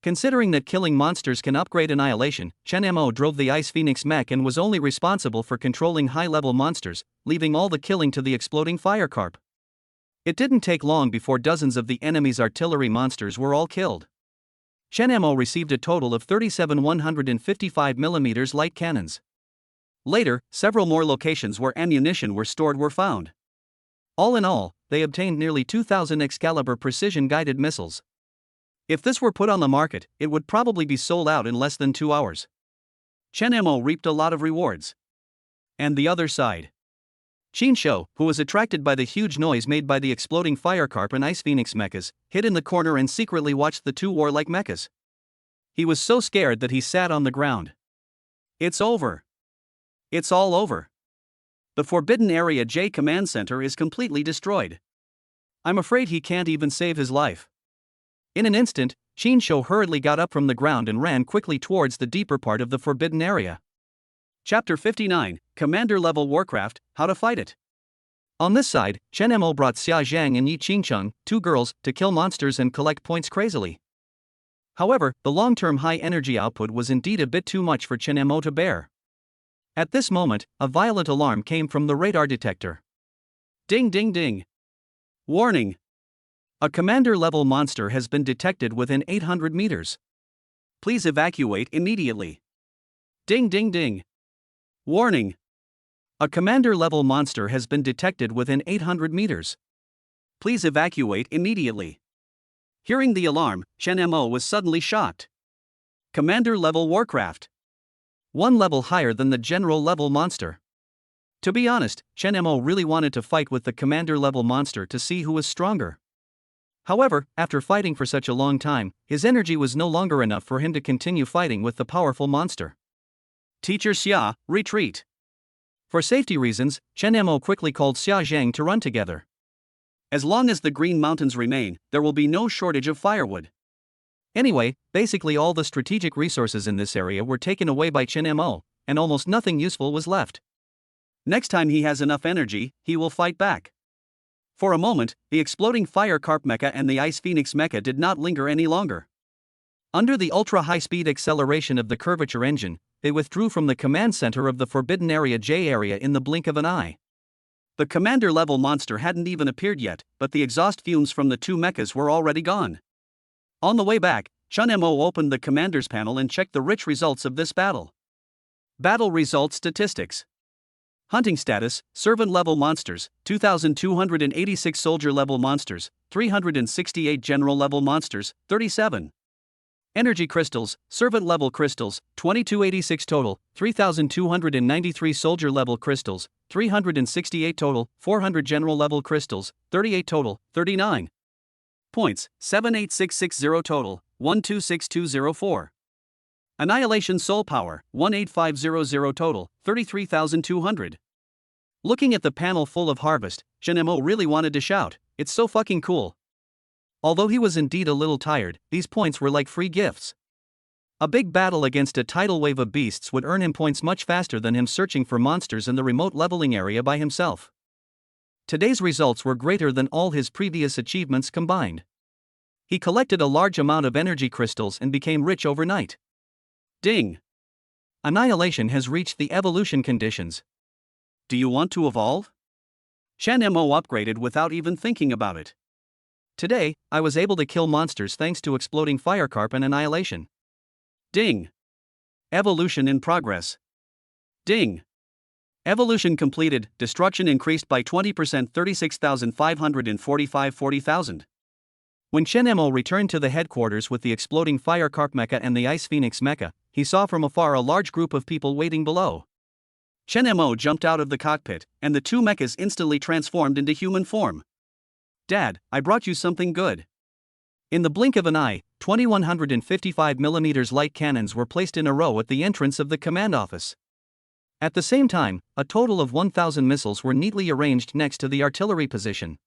Considering that killing monsters can upgrade Annihilation, Chen Mo drove the Ice Phoenix mech and was only responsible for controlling high-level monsters, leaving all the killing to the exploding firecarp. It didn't take long before dozens of the enemy's artillery monsters were all killed. Chen Mo received a total of 37 155mm light cannons. Later, several more locations where ammunition were stored were found. All in all, they obtained nearly 2,000 Excalibur precision-guided missiles. If this were put on the market, it would probably be sold out in less than 2 hours. Chen Mo reaped a lot of rewards. And the other side. Qin Shou, who was attracted by the huge noise made by the exploding firecarp and Ice Phoenix mechas, hid in the corner and secretly watched the two warlike mechas. He was so scared that he sat on the ground. It's over. It's all over. The Forbidden Area J Command Center is completely destroyed. I'm afraid he can't even save his life. In an instant, Qin Shou hurriedly got up from the ground and ran quickly towards the deeper part of the forbidden area. Chapter 59, Commander-Level Warcraft, How to Fight It. On this side, Chen Mo brought Xia Zhang and Yi Qingqing, two girls, to kill monsters and collect points crazily. However, the long-term high energy output was indeed a bit too much for Chen Mo to bear. At this moment, a violent alarm came from the radar detector. Ding ding ding. Warning. A commander-level monster has been detected within 800 meters. Please evacuate immediately. Ding ding ding. Warning. A commander-level monster has been detected within 800 meters. Please evacuate immediately. Hearing the alarm, Chen Mo was suddenly shocked. Commander-level Warcraft. One level higher than the general-level monster. To be honest, Chen Mo really wanted to fight with the commander-level monster to see who was stronger. However, after fighting for such a long time, his energy was no longer enough for him to continue fighting with the powerful monster. Teacher Xia, retreat. For safety reasons, Chen Mo quickly called Xia Zhang to run together. As long as the Green Mountains remain, there will be no shortage of firewood. Anyway, basically all the strategic resources in this area were taken away by Chen Mo, and almost nothing useful was left. Next time he has enough energy, he will fight back. For a moment, the exploding firecarp mecha and the Ice Phoenix mecha did not linger any longer. Under the ultra-high-speed acceleration of the curvature engine, they withdrew from the command center of the Forbidden Area J area in the blink of an eye. The commander-level monster hadn't even appeared yet, but the exhaust fumes from the two mechas were already gone. On the way back, Chen Mo opened the commander's panel and checked the rich results of this battle. Battle results statistics. Hunting status, servant-level monsters, 2,286 soldier-level monsters, 368 general-level monsters, 37. Energy crystals, servant-level crystals, 2286 total, 3,293 soldier-level crystals, 368 total, 400 general-level crystals, 38 total, 39. Points, 78660 total, 126204. Annihilation Soul Power, 18500 total, 33,200. Looking at the panel full of harvest, Chen Mo really wanted to shout, "It's so fucking cool." Although he was indeed a little tired, these points were like free gifts. A big battle against a tidal wave of beasts would earn him points much faster than him searching for monsters in the remote leveling area by himself. Today's results were greater than all his previous achievements combined. He collected a large amount of energy crystals and became rich overnight. Ding. Annihilation has reached the evolution conditions. Do you want to evolve? Shen Mo upgraded without even thinking about it. Today, I was able to kill monsters thanks to exploding firecarp and annihilation. Ding. Evolution in progress. Ding. Evolution completed, destruction increased by 20%, 36,545 40,000. When Shen Mo returned to the headquarters with the exploding firecarp mecha and the ice phoenix mecha, he saw from afar a large group of people waiting below. Shen Mo jumped out of the cockpit, and the two mechas instantly transformed into human form. Dad, I brought you something good. In the blink of an eye, 2155mm light cannons were placed in a row at the entrance of the command office. At the same time, a total of 1,000 missiles were neatly arranged next to the artillery position.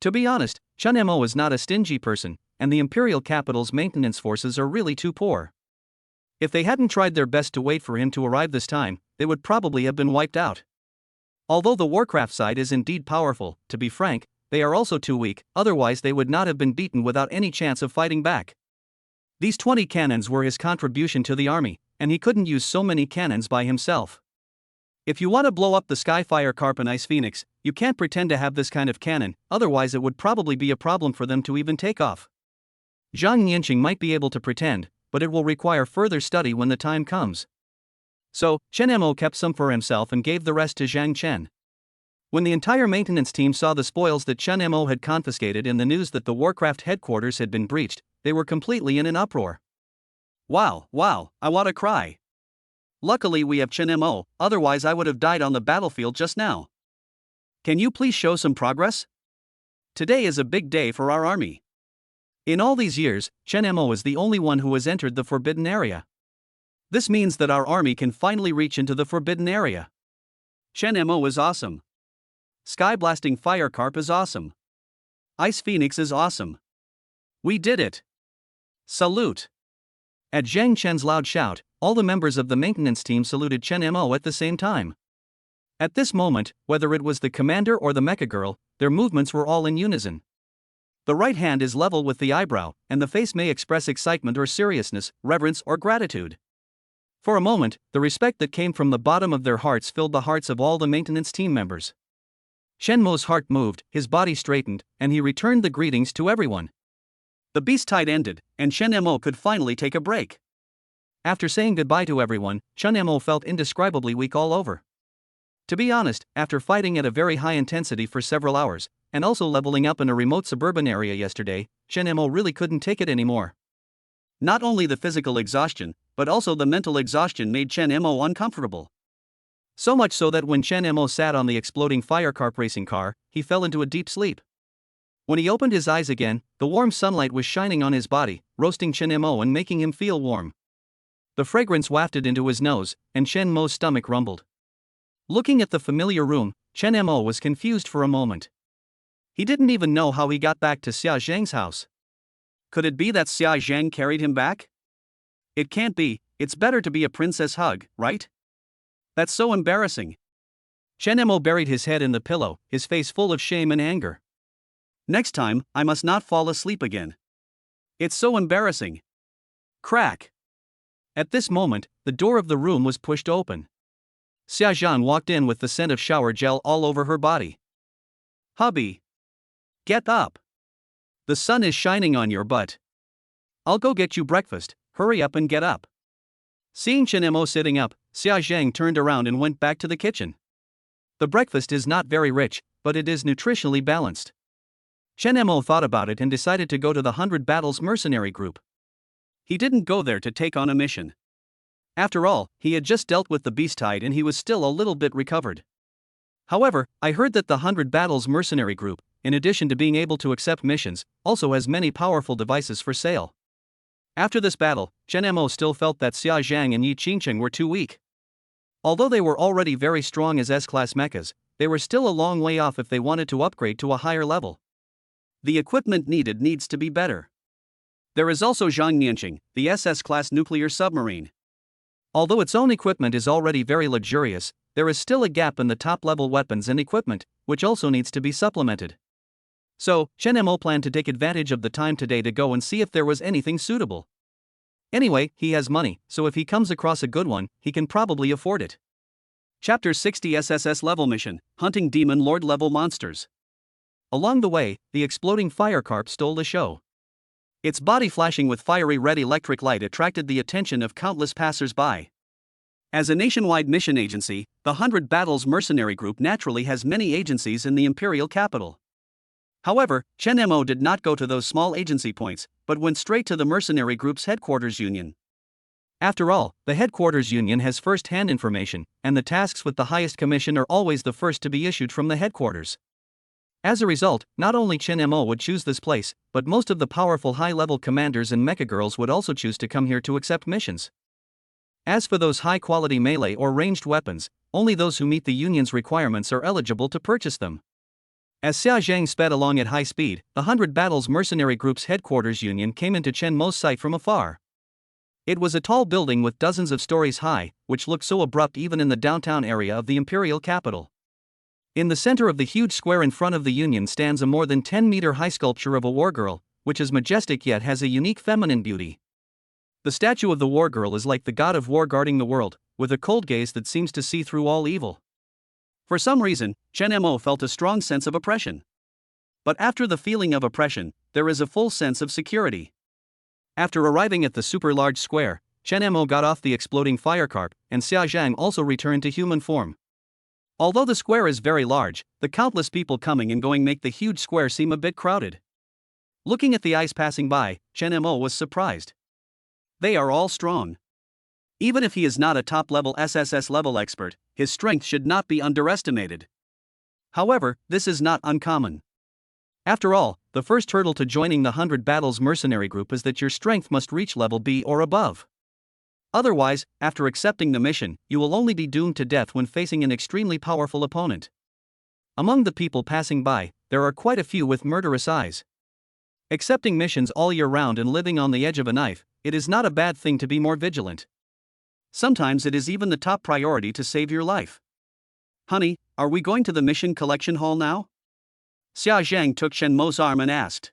To be honest, Shen Mo is not a stingy person, and the Imperial capital's maintenance forces are really too poor. If they hadn't tried their best to wait for him to arrive this time, they would probably have been wiped out. Although the Warcraft side is indeed powerful, to be frank, they are also too weak, otherwise they would not have been beaten without any chance of fighting back. These 20 cannons were his contribution to the army, and he couldn't use so many cannons by himself. If you want to blow up the Skyfire Carp and Ice Phoenix, you can't pretend to have this kind of cannon, otherwise it would probably be a problem for them to even take off. Zhang Nianqing might be able to pretend, but it will require further study when the time comes. So, Shen Mo kept some for himself and gave the rest to Zhang Chen. When the entire maintenance team saw the spoils that Shen Mo had confiscated and the news that the Warcraft headquarters had been breached, they were completely in an uproar. Wow, I want to cry. Luckily we have Shen Mo, otherwise I would have died on the battlefield just now. Can you please show some progress? Today is a big day for our army. In all these years, Shen Mo is the only one who has entered the forbidden area. This means that our army can finally reach into the forbidden area. Shen Mo is awesome. Sky-blasting firecarp is awesome. Ice Phoenix is awesome. We did it. Salute. At Zhang Chen's loud shout, all the members of the maintenance team saluted Shen Mo at the same time. At this moment, whether it was the commander or the mecha girl, their movements were all in unison. The right hand is level with the eyebrow, and the face may express excitement or seriousness, reverence or gratitude. For a moment, the respect that came from the bottom of their hearts filled the hearts of all the maintenance team members. Shen Mo's heart moved, his body straightened, and he returned the greetings to everyone. The beast tide ended, and Shen Mo could finally take a break. After saying goodbye to everyone, Shen Mo felt indescribably weak all over. To be honest, after fighting at a very high intensity for several hours, and also leveling up in a remote suburban area yesterday, Shen Mo really couldn't take it anymore. Not only the physical exhaustion, but also the mental exhaustion made Shen Mo uncomfortable. So much so that when Shen Mo sat on the exploding firecarp racing car, he fell into a deep sleep. When he opened his eyes again, the warm sunlight was shining on his body, roasting Shen Mo and making him feel warm. The fragrance wafted into his nose, and Shen Mo's stomach rumbled. Looking at the familiar room, Shen Mo was confused for a moment. He didn't even know how he got back to Xia Zhang's house. Could it be that Xia Zhang carried him back? It can't be, it's better to be a princess hug, right? That's so embarrassing. Shen Mo buried his head in the pillow, his face full of shame and anger. Next time, I must not fall asleep again. It's so embarrassing. Crack. At this moment, the door of the room was pushed open. Xia Zhang walked in with the scent of shower gel all over her body. Hubby. Get up. The sun is shining on your butt. I'll go get you breakfast, hurry up and get up. Seeing Shen Mo sitting up, Xia Zhang turned around and went back to the kitchen. The breakfast is not very rich, but it is nutritionally balanced. Shen Mo thought about it and decided to go to the 100 Battles mercenary group. He didn't go there to take on a mission. After all, he had just dealt with the beast tide and he was still a little bit recovered. However, I heard that the 100 Battles mercenary group, in addition to being able to accept missions, also has many powerful devices for sale. After this battle, Shen Mo still felt that Xia Zhang and Yi Qingcheng were too weak. Although they were already very strong as S-class mechas, they were still a long way off if they wanted to upgrade to a higher level. The equipment needed needs to be better. There is also Zhang Nianqing, the SS-class nuclear submarine. Although its own equipment is already very luxurious, there is still a gap in the top-level weapons and equipment, which also needs to be supplemented. So, Shen Mo planned to take advantage of the time today to go and see if there was anything suitable. Anyway, he has money, so if he comes across a good one, he can probably afford it. Chapter 60 SSS Level Mission, Hunting Demon Lord Level Monsters. Along the way, the exploding firecarp stole the show. Its body flashing with fiery red electric light attracted the attention of countless passers-by. As a nationwide mission agency, the 100 Battles Mercenary Group naturally has many agencies in the imperial capital. However, Chen Mo did not go to those small agency points, but went straight to the mercenary group's headquarters union. After all, the headquarters union has first-hand information, and the tasks with the highest commission are always the first to be issued from the headquarters. As a result, not only Chen Mo would choose this place, but most of the powerful high-level commanders and mecha girls would also choose to come here to accept missions. As for those high-quality melee or ranged weapons, only those who meet the union's requirements are eligible to purchase them. As Xia Zhang sped along at high speed, the 100 Battles Mercenary Group's headquarters union came into Chen Mo's sight from afar. It was a tall building with dozens of stories high, which looked so abrupt even in the downtown area of the imperial capital. In the center of the huge square in front of the union stands a more than 10-meter-high sculpture of a wargirl, which is majestic yet has a unique feminine beauty. The statue of the wargirl is like the god of war guarding the world, with a cold gaze that seems to see through all evil. For some reason, Chen Mo felt a strong sense of oppression. But after the feeling of oppression, there is a full sense of security. After arriving at the super-large square, Chen Mo got off the exploding firecarp, and Xia Zhang also returned to human form. Although the square is very large, the countless people coming and going make the huge square seem a bit crowded. Looking at the eyes passing by, Chen Mo was surprised. They are all strong. Even if he is not a top-level SSS level expert, his strength should not be underestimated. However, this is not uncommon. After all, the first hurdle to joining the 100 Battles Mercenary Group is that your strength must reach level B or above. Otherwise, after accepting the mission, you will only be doomed to death when facing an extremely powerful opponent. Among the people passing by, there are quite a few with murderous eyes. Accepting missions all year round and living on the edge of a knife, it is not a bad thing to be more vigilant. Sometimes it is even the top priority to save your life. Honey, are we going to the mission collection hall now? Xia Zhang took Chen Mo's arm and asked.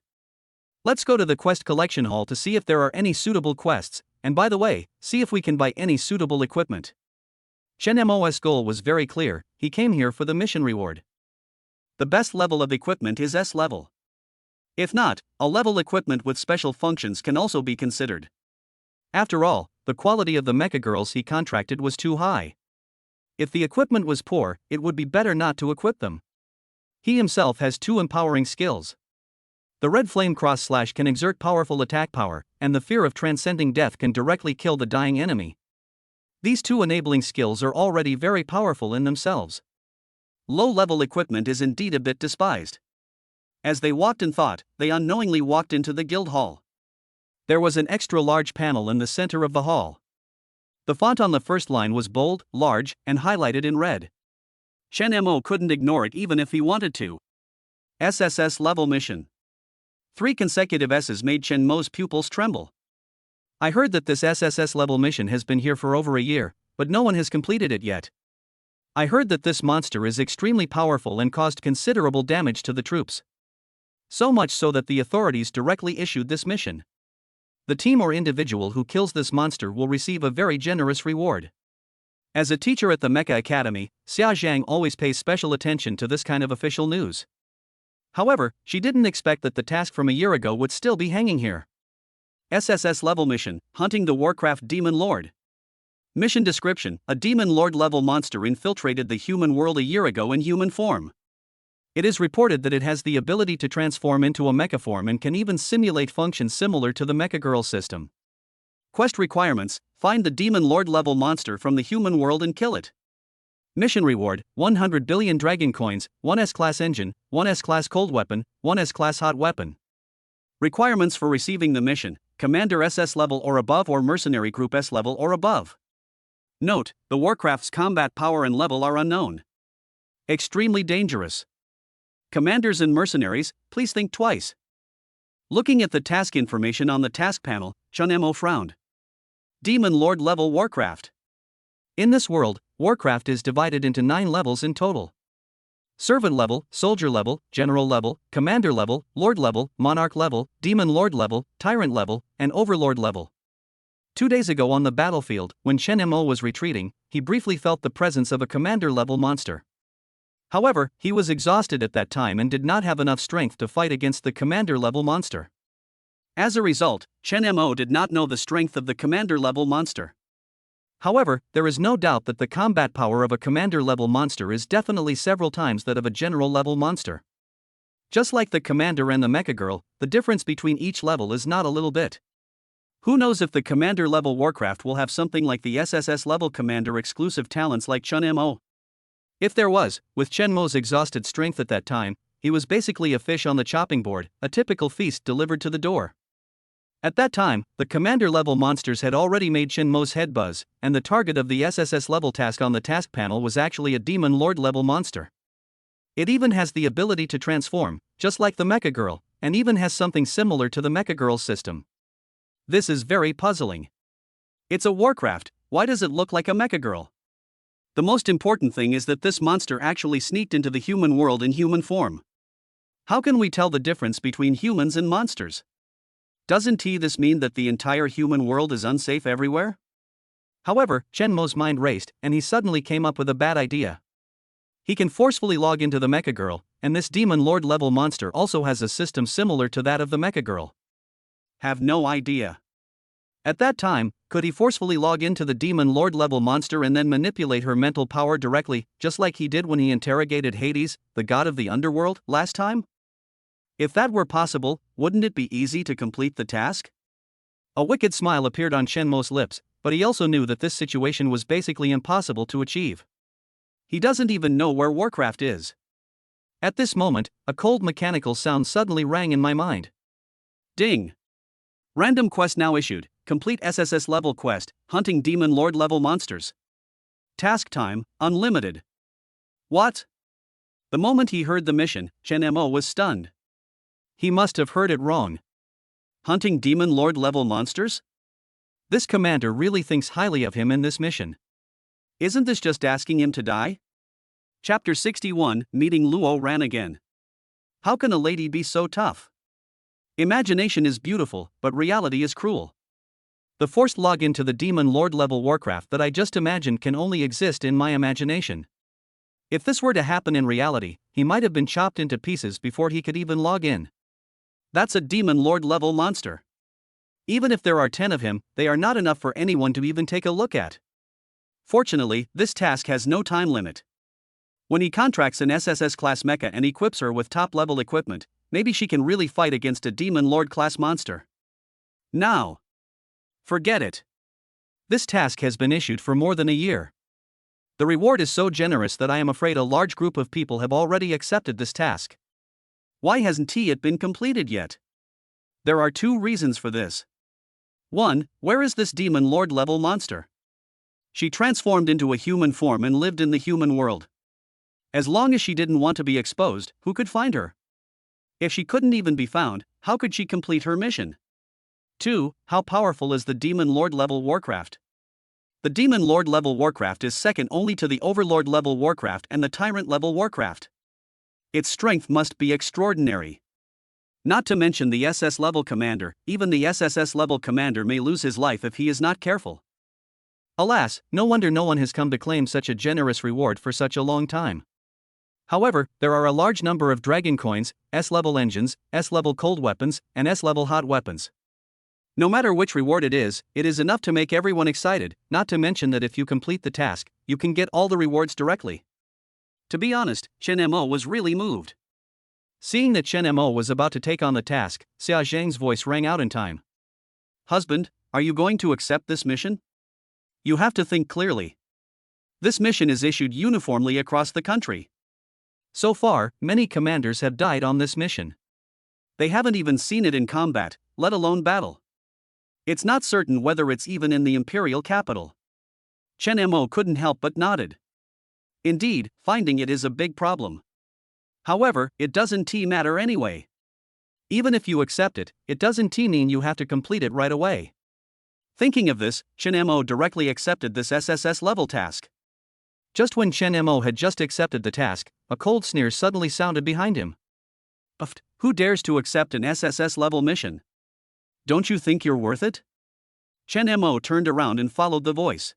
Let's go to the quest collection hall to see if there are any suitable quests, and by the way, see if we can buy any suitable equipment. Chen Mo's goal was very clear, he came here for the mission reward. The best level of equipment is S level. If not, a level equipment with special functions can also be considered. After all, the quality of the mecha girls he contracted was too high. If the equipment was poor, it would be better not to equip them. He himself has 2 empowering skills. The red flame cross slash can exert powerful attack power, and the fear of transcending death can directly kill the dying enemy. These 2 enabling skills are already very powerful in themselves. Low-level equipment is indeed a bit despised. As they walked and thought, they unknowingly walked into the guild hall. There was an extra-large panel in the center of the hall. The font on the first line was bold, large, and highlighted in red. Chen Mo couldn't ignore it even if he wanted to. SSS level mission. 3 consecutive S's made Chen Mo's pupils tremble. I heard that this SSS level mission has been here for over a year, but no one has completed it yet. I heard that this monster is extremely powerful and caused considerable damage to the troops. So much so that the authorities directly issued this mission. The team or individual who kills this monster will receive a very generous reward. As a teacher at the Mecha Academy, Xia Zhang always pays special attention to this kind of official news. However, she didn't expect that the task from a year ago would still be hanging here. SSS level mission, Hunting the Warcraft Demon Lord. Mission description: a Demon Lord level monster infiltrated the human world a year ago in human form. It is reported that it has the ability to transform into a mecha form and can even simulate functions similar to the Mecha Girl system. Quest requirements: find the Demon Lord level monster from the human world and kill it. Mission reward: 100 billion dragon coins, 1 S-class engine, 1 S-class cold weapon, 1 S-class hot weapon. Requirements for receiving the mission: Commander SS level or above or Mercenary Group S level or above. Note: the Warcraft's combat power and level are unknown. Extremely dangerous. Commanders and mercenaries, please think twice. Looking at the task information on the task panel, Chen Mo frowned. Demon Lord level Warcraft. In this world, Warcraft is divided into 9 levels in total. Servant level, Soldier level, General level, Commander level, Lord level, Monarch level, Demon Lord level, Tyrant level, and Overlord level. 2 days ago on the battlefield, when Chen Mo was retreating, he briefly felt the presence of a commander-level monster. However, he was exhausted at that time and did not have enough strength to fight against the commander-level monster. As a result, Chen Mo did not know the strength of the commander-level monster. However, there is no doubt that the combat power of a commander-level monster is definitely several times that of a general-level monster. Just like the commander and the mecha girl, the difference between each level is not a little bit. Who knows if the commander-level Warcraft will have something like the SSS-level commander exclusive talents like Chen Mo? If there was, with Chen Mo's exhausted strength at that time, he was basically a fish on the chopping board, a typical feast delivered to the door. At that time, the commander-level monsters had already made Chen Mo's head buzz, and the target of the SSS-level task on the task panel was actually a demon lord-level monster. It even has the ability to transform, just like the mecha girl, and even has something similar to the mecha girl's system. This is very puzzling. It's a Warcraft, why does it look like a mecha girl? The most important thing is that this monster actually sneaked into the human world in human form. How can we tell the difference between humans and monsters? Doesn't this mean that the entire human world is unsafe everywhere? However, Chen Mo's mind raced, and he suddenly came up with a bad idea. He can forcefully log into the mecha girl, and this demon lord level monster also has a system similar to that of the mecha girl. Have no idea. At that time, could he forcefully log into the demon lord level monster and then manipulate her mental power directly, just like he did when he interrogated Hades, the god of the underworld, last time? If that were possible, wouldn't it be easy to complete the task? A wicked smile appeared on Chen Mo's lips, but he also knew that this situation was basically impossible to achieve. He doesn't even know where Warcraft is. At this moment, a cold mechanical sound suddenly rang in my mind. Ding! Random quest now issued. Complete SSS level quest, hunting demon lord level monsters. Task time, unlimited. What? The moment he heard the mission, Chen Mo was stunned. He must have heard it wrong. Hunting demon lord level monsters? This commander really thinks highly of him in this mission. Isn't this just asking him to die? Chapter 61, Meeting Luo Ran again. How can a lady be so tough? Imagination is beautiful, but reality is cruel. The forced login to the demon lord level Warcraft that I just imagined can only exist in my imagination. If this were to happen in reality, he might have been chopped into pieces before he could even log in. That's a demon lord level monster. Even if there are 10 of him, they are not enough for anyone to even take a look at. Fortunately, this task has no time limit. When he contracts an SSS-class mecha and equips her with top-level equipment, maybe she can really fight against a demon lord-class monster. Now. Forget it. This task has been issued for more than a year. The reward is so generous that I am afraid a large group of people have already accepted this task. Why hasn't it been completed yet? There are 2 reasons for this. 1. Where is this demon lord level monster? She transformed into a human form and lived in the human world. As long as she didn't want to be exposed, who could find her? If she couldn't even be found, how could she complete her mission? 2. How powerful is the demon lord level Warcraft? The demon lord level Warcraft is second only to the overlord level Warcraft and the tyrant level Warcraft. Its strength must be extraordinary. Not to mention the SS level commander, even the SSS level commander may lose his life if he is not careful. Alas, no wonder no one has come to claim such a generous reward for such a long time. However, there are a large number of dragon coins, S-level engines, S-level cold weapons, and S-level hot weapons. No matter which reward it is enough to make everyone excited, not to mention that if you complete the task, you can get all the rewards directly. To be honest, Chen Mo was really moved. Seeing that Chen Mo was about to take on the task, Xia Zhang's voice rang out in time. Husband, are you going to accept this mission? You have to think clearly. This mission is issued uniformly across the country. So far, many commanders have died on this mission. They haven't even seen it in combat, let alone battle. It's not certain whether it's even in the imperial capital. Chen Mo couldn't help but nodded. Indeed, finding it is a big problem. However, it doesn't matter anyway. Even if you accept it, it doesn't mean you have to complete it right away. Thinking of this, Chen Mo directly accepted this SSS level task. Just when Chen Mo had just accepted the task, a cold sneer suddenly sounded behind him. Uft, who dares to accept an SSS level mission? Don't you think you're worth it? Chen Mo turned around and followed the voice.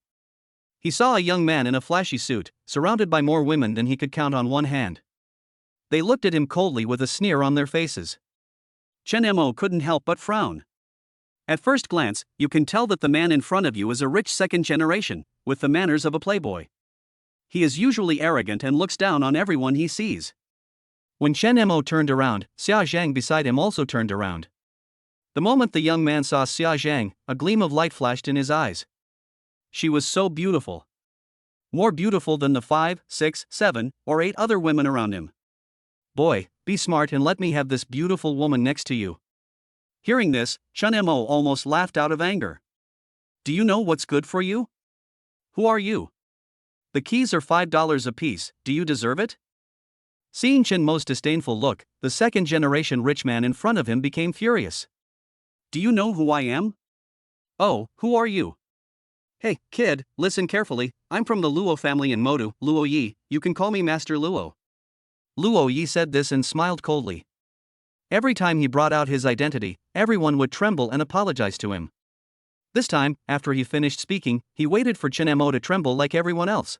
He saw a young man in a flashy suit, surrounded by more women than he could count on one hand. They looked at him coldly with a sneer on their faces. Chen Mo couldn't help but frown. At first glance, you can tell that the man in front of you is a rich second generation, with the manners of a playboy. He is usually arrogant and looks down on everyone he sees. When Chen Mo turned around, Xia Zhang beside him also turned around. The moment the young man saw Xia Zhang, a gleam of light flashed in his eyes. She was so beautiful. More beautiful than the 5, 6, 7, or 8 other women around him. Boy, be smart and let me have this beautiful woman next to you. Hearing this, Chen Mo almost laughed out of anger. Do you know what's good for you? Who are you? The keys are $5 apiece, do you deserve it? Seeing Chen Mo's disdainful look, the second-generation rich man in front of him became furious. Do you know who I am? Oh, who are you? Hey, kid, listen carefully, I'm from the Luo family in Modu, Luo Yi, you can call me Master Luo. Luo Yi said this and smiled coldly. Every time he brought out his identity, everyone would tremble and apologize to him. This time, after he finished speaking, he waited for Chen Mo to tremble like everyone else.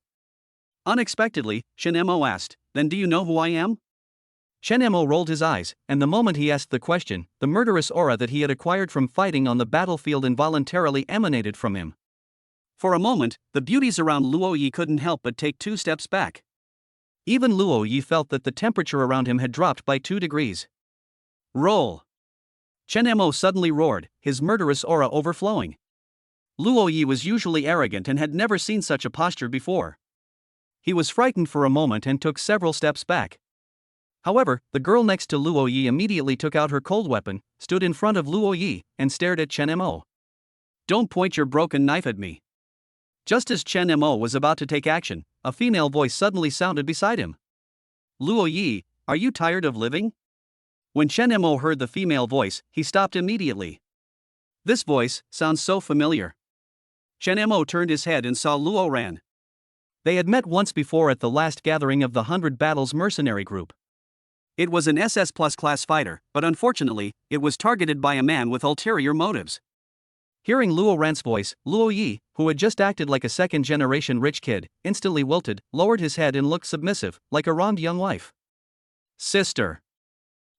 Unexpectedly, Chen Mo asked, Then do you know who I am? Chen Mo rolled his eyes, and the moment he asked the question, the murderous aura that he had acquired from fighting on the battlefield involuntarily emanated from him. For a moment, the beauties around Luo Yi couldn't help but take 2 steps back. Even Luo Yi felt that the temperature around him had dropped by 2 degrees. Roll! Chen Mo suddenly roared, his murderous aura overflowing. Luo Yi was usually arrogant and had never seen such a posture before. He was frightened for a moment and took several steps back. However, the girl next to Luo Yi immediately took out her cold weapon, stood in front of Luo Yi, and stared at Chen Mo. Don't point your broken knife at me. Just as Chen Mo was about to take action, a female voice suddenly sounded beside him. Luo Yi, are you tired of living? When Chen Mo heard the female voice, he stopped immediately. This voice sounds so familiar. Chen Mo turned his head and saw Luo Ran. They had met once before at the last gathering of the 100 Battles mercenary group. It was an SS-class fighter, but unfortunately, it was targeted by a man with ulterior motives. Hearing Luo Ran's voice, Luo Yi, who had just acted like a second-generation rich kid, instantly wilted, lowered his head and looked submissive, like a wronged young wife. Sister.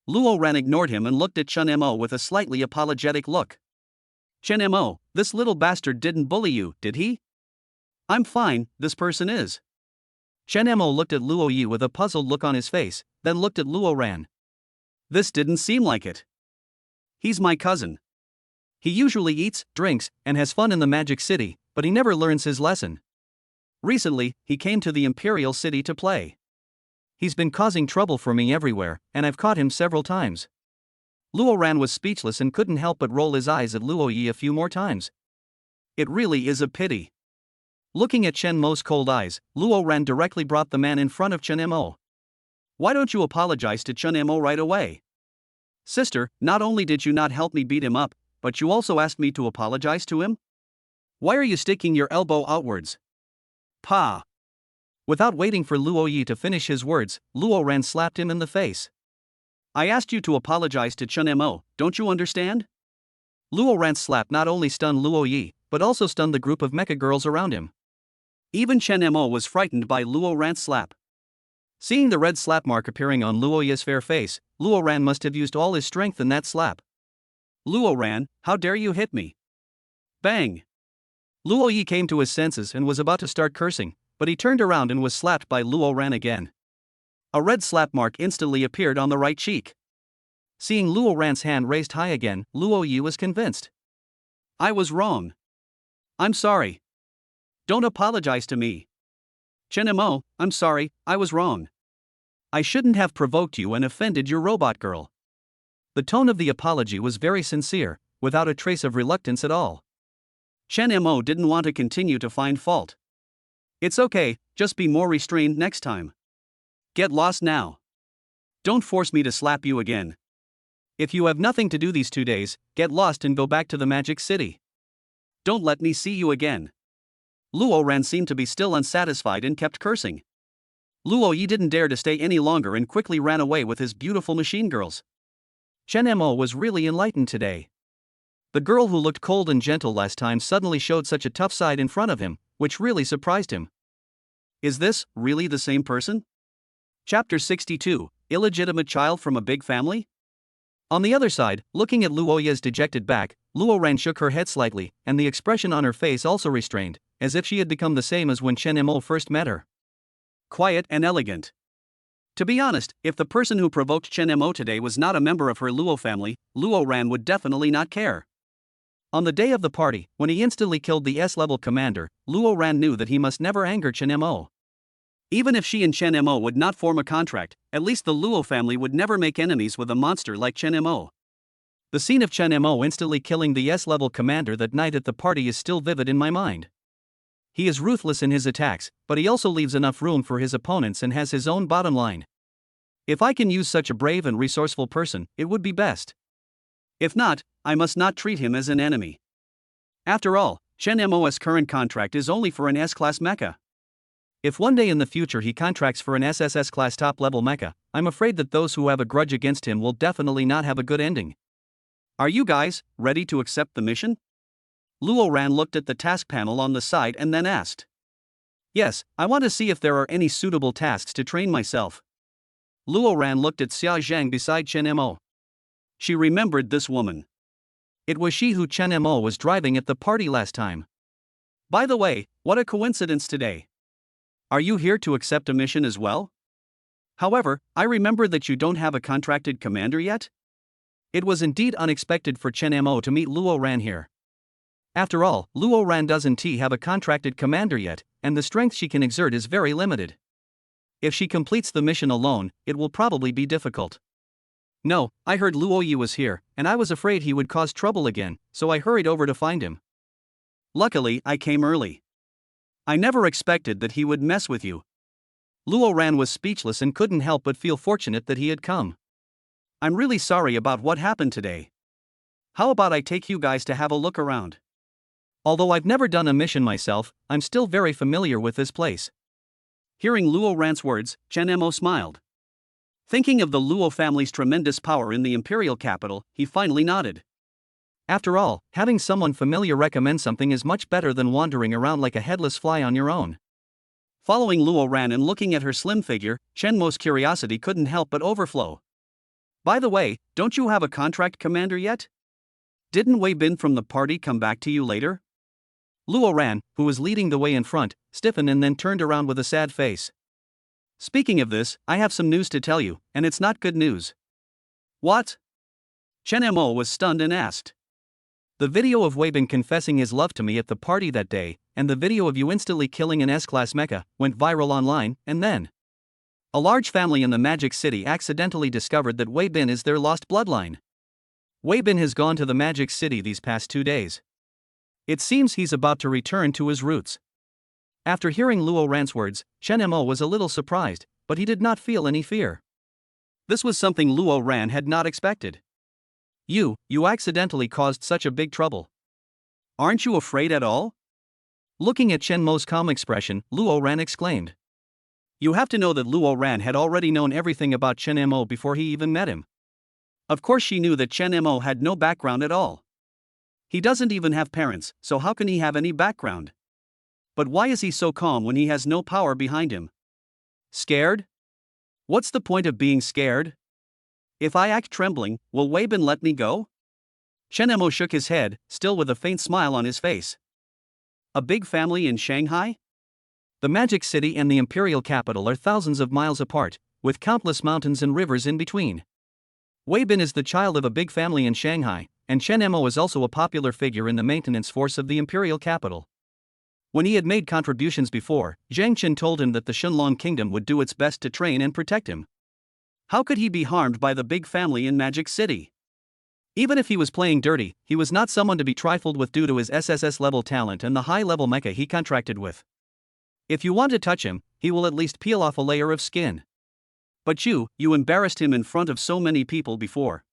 Luo Ran ignored him and looked at Chen Mo with a slightly apologetic look. Chen Mo, this little bastard didn't bully you, did he? I'm fine, this person is. Chen Mo looked at Luo Yi with a puzzled look on his face, then looked at Luo Ran. This didn't seem like it. He's my cousin. He usually eats, drinks, and has fun in the Magic City, but he never learns his lesson. Recently, he came to the Imperial City to play. He's been causing trouble for me everywhere, and I've caught him several times. Luo Ran was speechless and couldn't help but roll his eyes at Luo Yi a few more times. It really is a pity. Looking at Chen Mo's cold eyes, Luo Ran directly brought the man in front of Chen Mo. Why don't you apologize to Chen Mo right away? Sister, not only did you not help me beat him up, but you also asked me to apologize to him? Why are you sticking your elbow outwards? Pa! Without waiting for Luo Yi to finish his words, Luo Ran slapped him in the face. I asked you to apologize to Chen Mo, don't you understand? Luo Ran's slap not only stunned Luo Yi, but also stunned the group of mecha girls around him. Even Chen Mo was frightened by Luo Ran's slap. Seeing the red slap mark appearing on Luo Yi's fair face, Luo Ran must have used all his strength in that slap. Luo Ran, how dare you hit me? Bang! Luo Yi came to his senses and was about to start cursing, but he turned around and was slapped by Luo Ran again. A red slap mark instantly appeared on the right cheek. Seeing Luo Ran's hand raised high again, Luo Yi was convinced. I was wrong. I'm sorry. Don't apologize to me. Chen Mo, I'm sorry, I was wrong. I shouldn't have provoked you and offended your robot girl. The tone of the apology was very sincere, without a trace of reluctance at all. Chen Mo didn't want to continue to find fault. It's okay, just be more restrained next time. Get lost now. Don't force me to slap you again. If you have nothing to do these 2 days, get lost and go back to the Magic City. Don't let me see you again. Luo Ran seemed to be still unsatisfied and kept cursing. Luo Yi didn't dare to stay any longer and quickly ran away with his beautiful machine girls. Chen Mo was really enlightened today. The girl who looked cold and gentle last time suddenly showed such a tough side in front of him, which really surprised him. Is this really the same person? Chapter 62, Illegitimate Child from a Big Family? On the other side, looking at Luoya's dejected back, Luo Ran shook her head slightly, and the expression on her face also restrained, as if she had become the same as when Chen Mo first met her. Quiet and elegant. To be honest, if the person who provoked Chen Mo today was not a member of her Luo family, Luo Ran would definitely not care. On the day of the party, when he instantly killed the S-level commander, Luo Ran knew that he must never anger Chen Mo. Even if she and Chen Mo would not form a contract, at least the Luo family would never make enemies with a monster like Chen Mo. The scene of Chen Mo instantly killing the S-level commander that night at the party is still vivid in my mind. He is ruthless in his attacks, but he also leaves enough room for his opponents and has his own bottom line. If I can use such a brave and resourceful person, it would be best. If not, I must not treat him as an enemy. After all, Chen Mo's current contract is only for an S-class mecha. If one day in the future he contracts for an SSS-class top-level mecha, I'm afraid that those who have a grudge against him will definitely not have a good ending. Are you guys ready to accept the mission? Luo Ran looked at the task panel on the side and then asked. Yes, I want to see if there are any suitable tasks to train myself. Luo Ran looked at Xia Zhang beside Chen Mo. She remembered this woman. It was she who Chen Mo was driving at the party last time. By the way, what a coincidence today. Are you here to accept a mission as well? However, I remember that you don't have a contracted commander yet? It was indeed unexpected for Chen Mo to meet Luo Ran here. After all, Luo Ran doesn't have a contracted commander yet, and the strength she can exert is very limited. If she completes the mission alone, it will probably be difficult. No, I heard Luo Yi was here, and I was afraid he would cause trouble again, so I hurried over to find him. Luckily, I came early. I never expected that he would mess with you. Luo Ran was speechless and couldn't help but feel fortunate that he had come. I'm really sorry about what happened today. How about I take you guys to have a look around? Although I've never done a mission myself, I'm still very familiar with this place. Hearing Luo Ran's words, Chen Mo smiled. Thinking of the Luo family's tremendous power in the imperial capital, he finally nodded. After all, having someone familiar recommend something is much better than wandering around like a headless fly on your own. Following Luo Ran and looking at her slim figure, Chen Mo's curiosity couldn't help but overflow. By the way, don't you have a contract commander yet? Didn't Wei Bin from the party come back to you later? Luo Ran, who was leading the way in front, stiffened and then turned around with a sad face. Speaking of this, I have some news to tell you, and it's not good news. What? Chen Mo was stunned and asked. The video of Wei Bin confessing his love to me at the party that day, and the video of you instantly killing an S-class mecha, went viral online, and then a large family in the Magic City accidentally discovered that Wei Bin is their lost bloodline. Wei Bin has gone to the Magic City these past 2 days. It seems he's about to return to his roots. After hearing Luo Ran's words, Chen Mo was a little surprised, but he did not feel any fear. This was something Luo Ran had not expected. You accidentally caused such a big trouble. Aren't you afraid at all? Looking at Chen Mo's calm expression, Luo Ran exclaimed. You have to know that Luo Ran had already known everything about Chen Mo before he even met him. Of course she knew that Chen Mo had no background at all. He doesn't even have parents, so how can he have any background? But why is he so calm when he has no power behind him? Scared? What's the point of being scared? If I act trembling, will Wei Bin let me go? Chen Mo shook his head, still with a faint smile on his face. A big family in Shanghai? The Magic City and the imperial capital are thousands of miles apart, with countless mountains and rivers in between. Wei Bin is the child of a big family in Shanghai, and Chen Mo is also a popular figure in the maintenance force of the imperial capital. When he had made contributions before, Zhang Qin told him that the Shunlong kingdom would do its best to train and protect him. How could he be harmed by the big family in Magic City? Even if he was playing dirty, he was not someone to be trifled with due to his SSS-level talent and the high-level mecha he contracted with. If you want to touch him, he will at least peel off a layer of skin. But you embarrassed him in front of so many people before.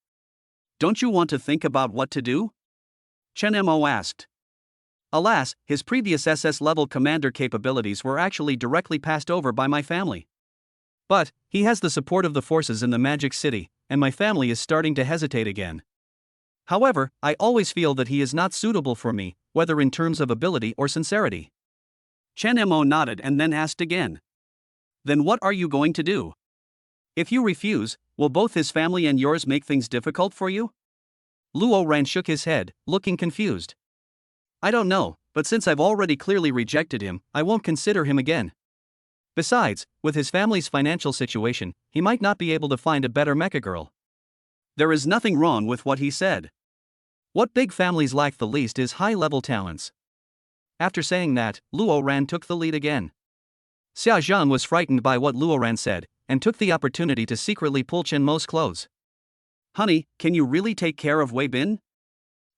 Don't you want to think about what to do? Chen Mo asked. Alas, his previous SS-level commander capabilities were actually directly passed over by my family. But he has the support of the forces in the Magic City, and my family is starting to hesitate again. However, I always feel that he is not suitable for me, whether in terms of ability or sincerity. Chen Mo nodded and then asked again. Then what are you going to do? If you refuse, will both his family and yours make things difficult for you? Luo Ran shook his head, looking confused. I don't know, but since I've already clearly rejected him, I won't consider him again. Besides, with his family's financial situation, he might not be able to find a better mecha girl. There is nothing wrong with what he said. What big families lack the least is high-level talents. After saying that, Luo Ran took the lead again. Xia Zhang was frightened by what Luo Ran said, and took the opportunity to secretly pull Chen Mo's clothes. Honey, can you really take care of Wei Bin?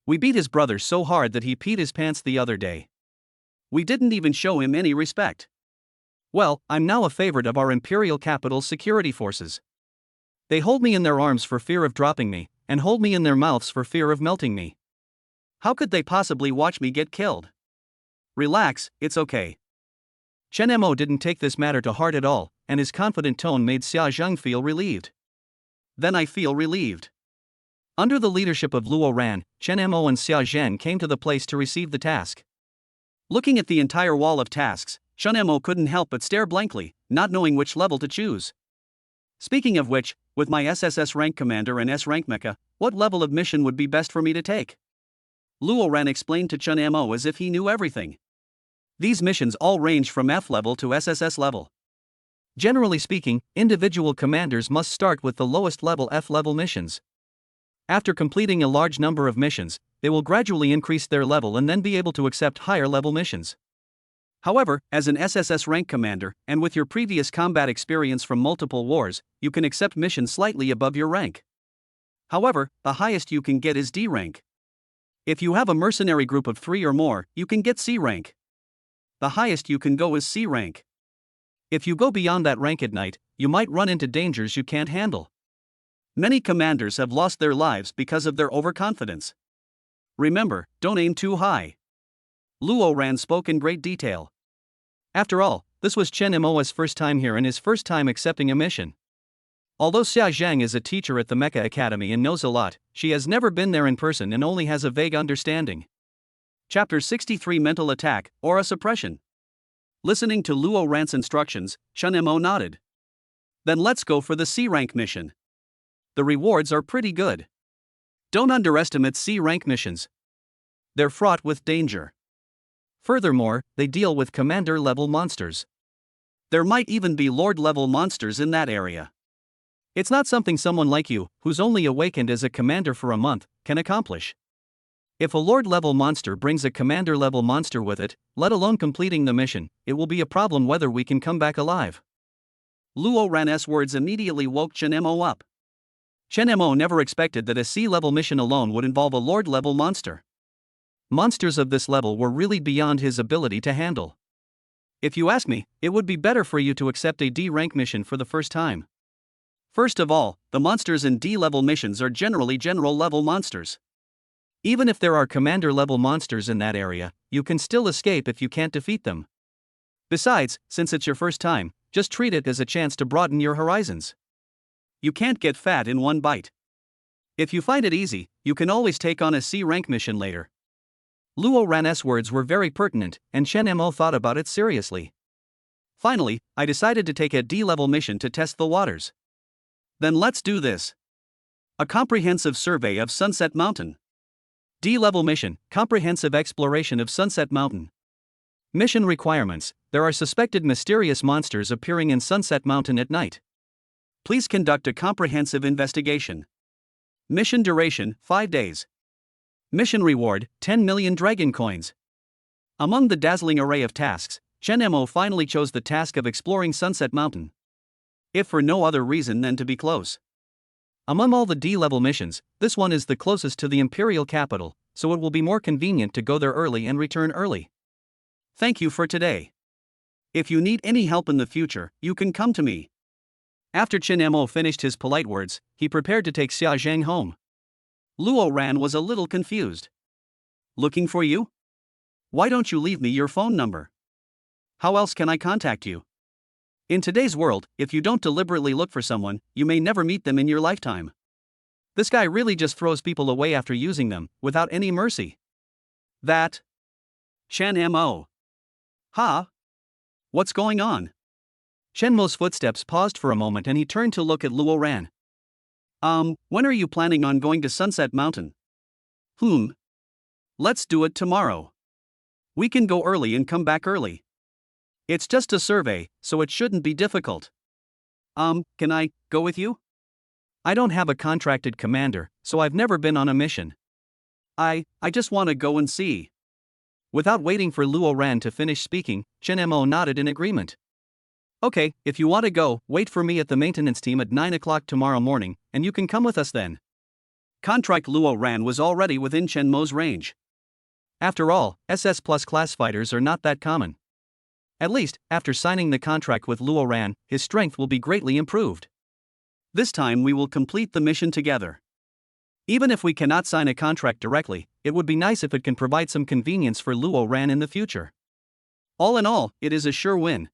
We beat his brother so hard that he peed his pants the other day. We didn't even show him any respect. Well, I'm now a favorite of our imperial capital's security forces. They hold me in their arms for fear of dropping me, and hold me in their mouths for fear of melting me. How could they possibly watch me get killed? Relax, it's okay. Chen Mo didn't take this matter to heart at all, and his confident tone made Xia Zhang feel relieved. Then I feel relieved. Under the leadership of Luo Ran, Chen Mo and Xia Zhang came to the place to receive the task. Looking at the entire wall of tasks, Chen Mo couldn't help but stare blankly, not knowing which level to choose. Speaking of which, with my SSS rank commander and S rank mecha, what level of mission would be best for me to take? Luo Ran explained to Chen Mo as if he knew everything. These missions all range from F level to SSS level. Generally speaking, individual commanders must start with the lowest level F level missions. After completing a large number of missions, they will gradually increase their level and then be able to accept higher level missions. However, as an SSS rank commander, and with your previous combat experience from multiple wars, you can accept missions slightly above your rank. However, the highest you can get is D rank. If you have a mercenary group of 3 or more, you can get C rank. The highest you can go is C rank. If you go beyond that rank at night, you might run into dangers you can't handle. Many commanders have lost their lives because of their overconfidence. Remember, don't aim too high. Luo Ran spoke in great detail. After all, this was Chen Mo's first time here and his first time accepting a mission. Although Xia Zhang is a teacher at the Mecha Academy and knows a lot, she has never been there in person and only has a vague understanding. Chapter 63 Mental Attack, or a Suppression. Listening to Luo Ran's instructions, Chen Mo nodded. Then let's go for the C rank mission. The rewards are pretty good. Don't underestimate C rank missions. They're fraught with danger. Furthermore, they deal with commander-level monsters. There might even be lord-level monsters in that area. It's not something someone like you, who's only awakened as a commander for a month, can accomplish. If a lord-level monster brings a commander-level monster with it, let alone completing the mission, it will be a problem whether we can come back alive. Luo Ran's words immediately woke Chen Mo up. Chen Mo never expected that a C-level mission alone would involve a lord-level monster. Monsters of this level were really beyond his ability to handle. If you ask me, it would be better for you to accept a D-rank mission for the first time. First of all, the monsters in D-level missions are generally general-level monsters. Even if there are commander-level monsters in that area, you can still escape if you can't defeat them. Besides, since it's your first time, just treat it as a chance to broaden your horizons. You can't get fat in one bite. If you find it easy, you can always take on a C-rank mission later. Luo Ran's words were very pertinent, and Chen Mo thought about it seriously. Finally, I decided to take a D-level mission to test the waters. Then let's do this. A comprehensive survey of Sunset Mountain. D-level mission, comprehensive exploration of Sunset Mountain. Mission requirements: there are suspected mysterious monsters appearing in Sunset Mountain at night. Please conduct a comprehensive investigation. Mission duration, 5 days. Mission reward, 10 million dragon coins. Among the dazzling array of tasks, Chen Mo finally chose the task of exploring Sunset Mountain. If for no other reason than to be close. Among all the D-level missions, this one is the closest to the imperial capital, so it will be more convenient to go there early and return early. Thank you for today. If you need any help in the future, you can come to me. After Chen Mo finished his polite words, he prepared to take Xia Zhang home. Luo Ran was a little confused. Looking for you? Why don't you leave me your phone number? How else can I contact you? In today's world, if you don't deliberately look for someone, you may never meet them in your lifetime. This guy really just throws people away after using them, without any mercy. That. Chen Mo. Huh? What's going on? Chen Mo's footsteps paused for a moment and he turned to look at Luo Ran. When are you planning on going to Sunset Mountain? Let's do it tomorrow. We can go early and come back early. It's just a survey, so it shouldn't be difficult. Can I go with you? I don't have a contracted commander, so I've never been on a mission. I just want to go and see. Without waiting for Luo Ran to finish speaking, Chen Mo nodded in agreement. Okay, if you want to go, wait for me at the maintenance team at 9 o'clock tomorrow morning, and you can come with us then. Contract Luo Ran was already within Chen Mo's range. After all, SS+ class fighters are not that common. At least, after signing the contract with Luo Ran, his strength will be greatly improved. This time we will complete the mission together. Even if we cannot sign a contract directly, it would be nice if it can provide some convenience for Luo Ran in the future. All in all, it is a sure win.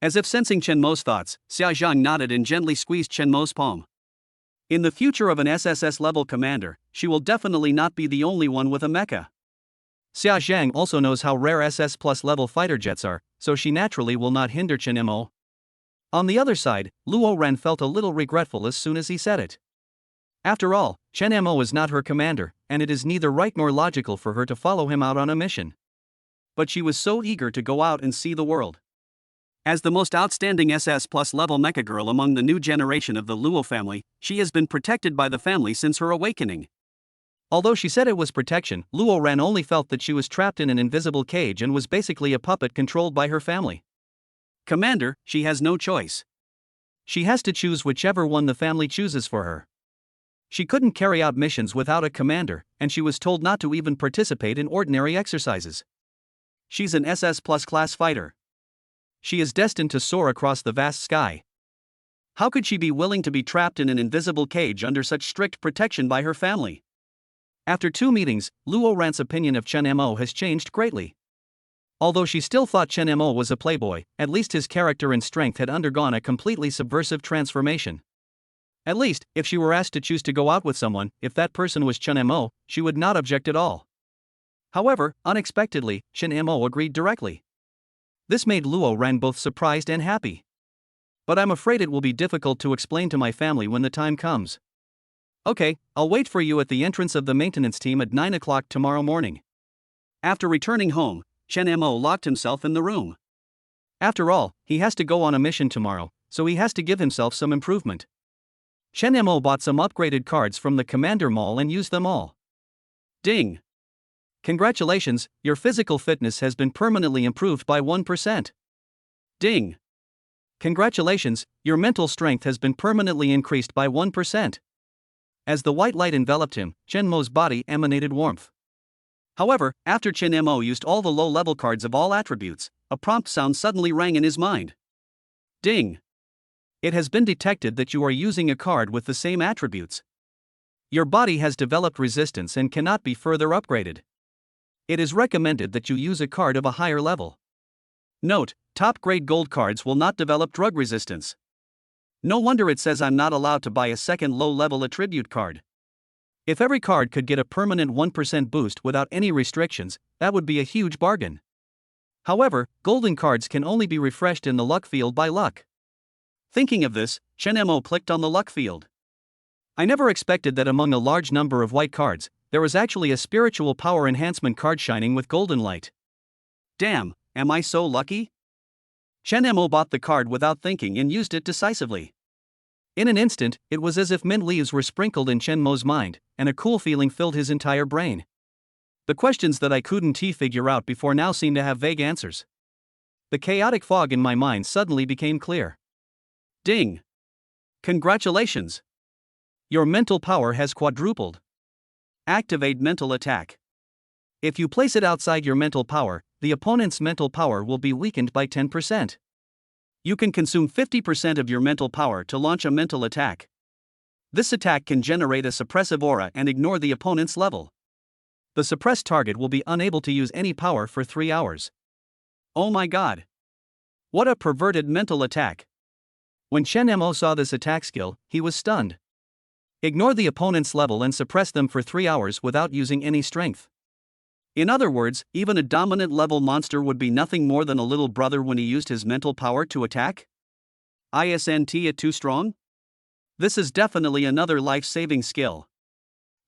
As if sensing Chen Mo's thoughts, Xia Zhang nodded and gently squeezed Chen Mo's palm. In the future of an SSS-level commander, she will definitely not be the only one with a mecha. Xia Zhang also knows how rare SS+ level fighter jets are, so she naturally will not hinder Chen Mo. On the other side, Luo Ran felt a little regretful as soon as he said it. After all, Chen Mo is not her commander, and it is neither right nor logical for her to follow him out on a mission. But she was so eager to go out and see the world. As the most outstanding SS+ level mecha girl among the new generation of the Luo family, she has been protected by the family since her awakening. Although she said it was protection, Luo Ran only felt that she was trapped in an invisible cage and was basically a puppet controlled by her family. Commander, she has no choice. She has to choose whichever one the family chooses for her. She couldn't carry out missions without a commander, and she was told not to even participate in ordinary exercises. She's an SS+ class fighter. She is destined to soar across the vast sky. How could she be willing to be trapped in an invisible cage under such strict protection by her family? After 2 meetings, Luo Ran's opinion of Chen Mo has changed greatly. Although she still thought Chen Mo was a playboy, at least his character and strength had undergone a completely subversive transformation. At least, if she were asked to choose to go out with someone, if that person was Chen Mo, she would not object at all. However, unexpectedly, Chen Mo agreed directly. This made Luo Ran both surprised and happy. But I'm afraid it will be difficult to explain to my family when the time comes. Okay, I'll wait for you at the entrance of the maintenance team at 9 o'clock tomorrow morning. After returning home, Chen Mo locked himself in the room. After all, he has to go on a mission tomorrow, so he has to give himself some improvement. Chen Mo bought some upgraded cards from the Commander Mall and used them all. Ding! Congratulations, your physical fitness has been permanently improved by 1%. Ding! Congratulations, your mental strength has been permanently increased by 1%. As the white light enveloped him, Chen Mo's body emanated warmth. However, after Chen Mo used all the low-level cards of all attributes, a prompt sound suddenly rang in his mind. Ding! It has been detected that you are using a card with the same attributes. Your body has developed resistance and cannot be further upgraded. It is recommended that you use a card of a higher level. Note: top-grade gold cards will not develop drug resistance. No wonder it says I'm not allowed to buy a second low-level attribute card. If every card could get a permanent 1% boost without any restrictions, that would be a huge bargain. However, golden cards can only be refreshed in the luck field by luck. Thinking of this, Chen Mo clicked on the luck field. I never expected that among a large number of white cards, there was actually a spiritual power enhancement card shining with golden light. Damn, am I so lucky? Chen Mo bought the card without thinking and used it decisively. In an instant, it was as if mint leaves were sprinkled in Chen Mo's mind, and a cool feeling filled his entire brain. The questions that I couldn't figure out before now seemed to have vague answers. The chaotic fog in my mind suddenly became clear. Ding! Congratulations! Your mental power has quadrupled. Activate mental attack. If you place it outside your mental power, the opponent's mental power will be weakened by 10%. You can consume 50% of your mental power to launch a mental attack. This attack can generate a suppressive aura and ignore the opponent's level. The suppressed target will be unable to use any power for 3 hours. Oh my god! What a perverted mental attack! When Chen Mo saw this attack skill, he was stunned. Ignore the opponent's level and suppress them for 3 hours without using any strength. In other words, even a dominant level monster would be nothing more than a little brother when he used his mental power to attack? Isn't it too strong? This is definitely another life-saving skill.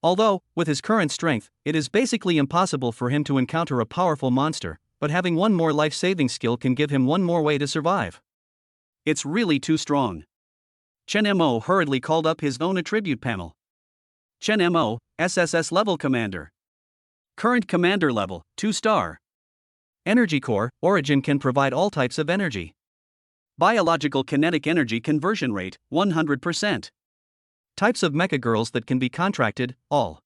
Although, with his current strength, it is basically impossible for him to encounter a powerful monster, but having one more life-saving skill can give him one more way to survive. It's really too strong. Chen Mo hurriedly called up his own attribute panel. Chen Mo, SSS level commander. Current commander level, 2-star. Energy core, origin can provide all types of energy. Biological kinetic energy conversion rate, 100%. Types of mecha girls that can be contracted, all.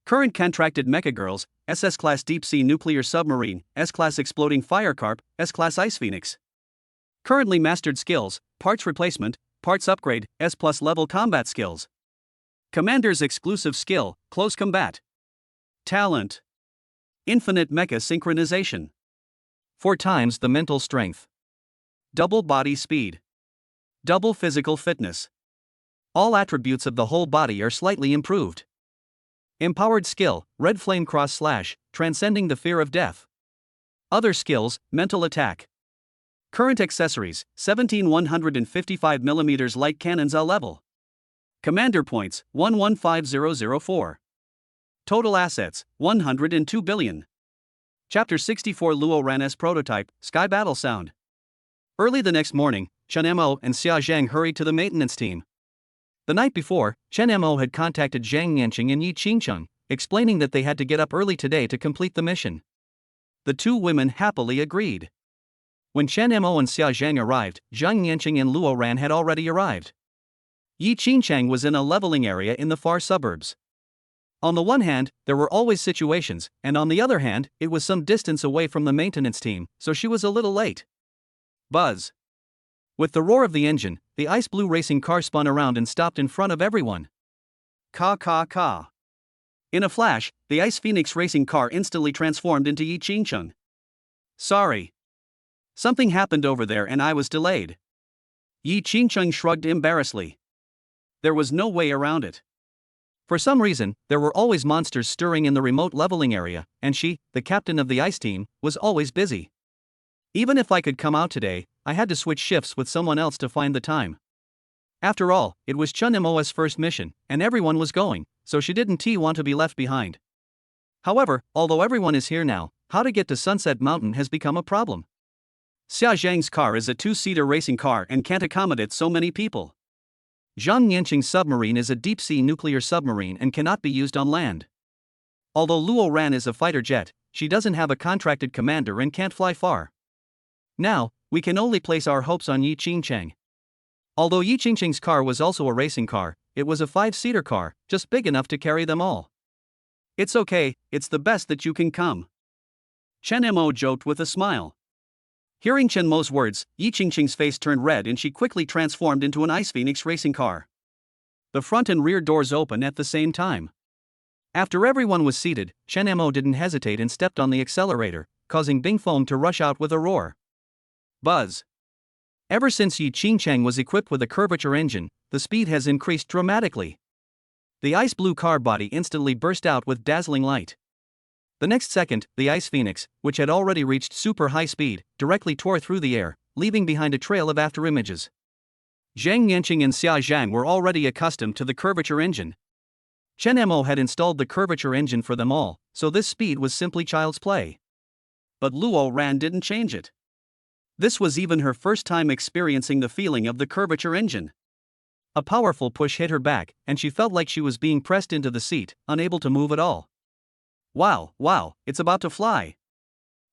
Current contracted mecha girls, SS-class deep sea nuclear submarine, S-class exploding firecarp, S-class ice phoenix. Currently mastered skills, parts replacement, parts upgrade, S+ level combat skills. Commander's exclusive skill, close combat. Talent. Infinite mecha synchronization. 4 times the mental strength. Double body speed. Double physical fitness. All attributes of the whole body are slightly improved. Empowered skill, red flame cross slash, transcending the fear of death. Other skills, mental attack. Current accessories, 17 155mm light cannons A level. Commander points, 115004. Total assets, 102 billion. Chapter 64 Luo Ran's prototype, Sky Battle Sound. Early the next morning, Chen Mo and Xia Zhang hurried to the maintenance team. The night before, Chen Mo had contacted Zhang Yanqing and Yi Qingcheng, explaining that they had to get up early today to complete the mission. The two women happily agreed. When Chen Mo and Xia Zhang arrived, Zhang Yanqing and Luo Ran had already arrived. Yi Qingcheng was in a leveling area in the far suburbs. On the one hand, there were always situations, and on the other hand, it was some distance away from the maintenance team, so she was a little late. Buzz. With the roar of the engine, the ice blue racing car spun around and stopped in front of everyone. Ka. In a flash, the Ice Phoenix racing car instantly transformed into Yi Qingcheng. Sorry. Something happened over there and I was delayed. Yi Qingcheng shrugged embarrassedly. There was no way around it. For some reason, there were always monsters stirring in the remote leveling area, and she, the captain of the ice team, was always busy. Even if I could come out today, I had to switch shifts with someone else to find the time. After all, it was Chen Mo's first mission, and everyone was going, so she didn't want to be left behind. However, although everyone is here now, how to get to Sunset Mountain has become a problem. Xia Zhang's car is a 2-seater racing car and can't accommodate so many people. Zhang Yanqing's submarine is a deep-sea nuclear submarine and cannot be used on land. Although Luo Ran is a fighter jet, she doesn't have a contracted commander and can't fly far. Now, we can only place our hopes on Yi Qingcheng. Although Yi Qingcheng's car was also a racing car, it was a 5-seater car, just big enough to carry them all. It's okay, it's the best that you can come. Chen Mo joked with a smile. Hearing Chen Mo's words, Yi Qingcheng's face turned red and she quickly transformed into an Ice Phoenix racing car. The front and rear doors open at the same time. After everyone was seated, Chen Mo didn't hesitate and stepped on the accelerator, causing Bing Foam to rush out with a roar. Buzz. Ever since Yi Qingcheng was equipped with a curvature engine, the speed has increased dramatically. The ice blue car body instantly burst out with dazzling light. The next second, the Ice Phoenix, which had already reached super high speed, directly tore through the air, leaving behind a trail of afterimages. Zhang Yanqing and Xia Zhang were already accustomed to the curvature engine. Chen Mo had installed the curvature engine for them all, so this speed was simply child's play. But Luo Ran didn't change it. This was even her first time experiencing the feeling of the curvature engine. A powerful push hit her back, and she felt like she was being pressed into the seat, unable to move at all. Wow, it's about to fly.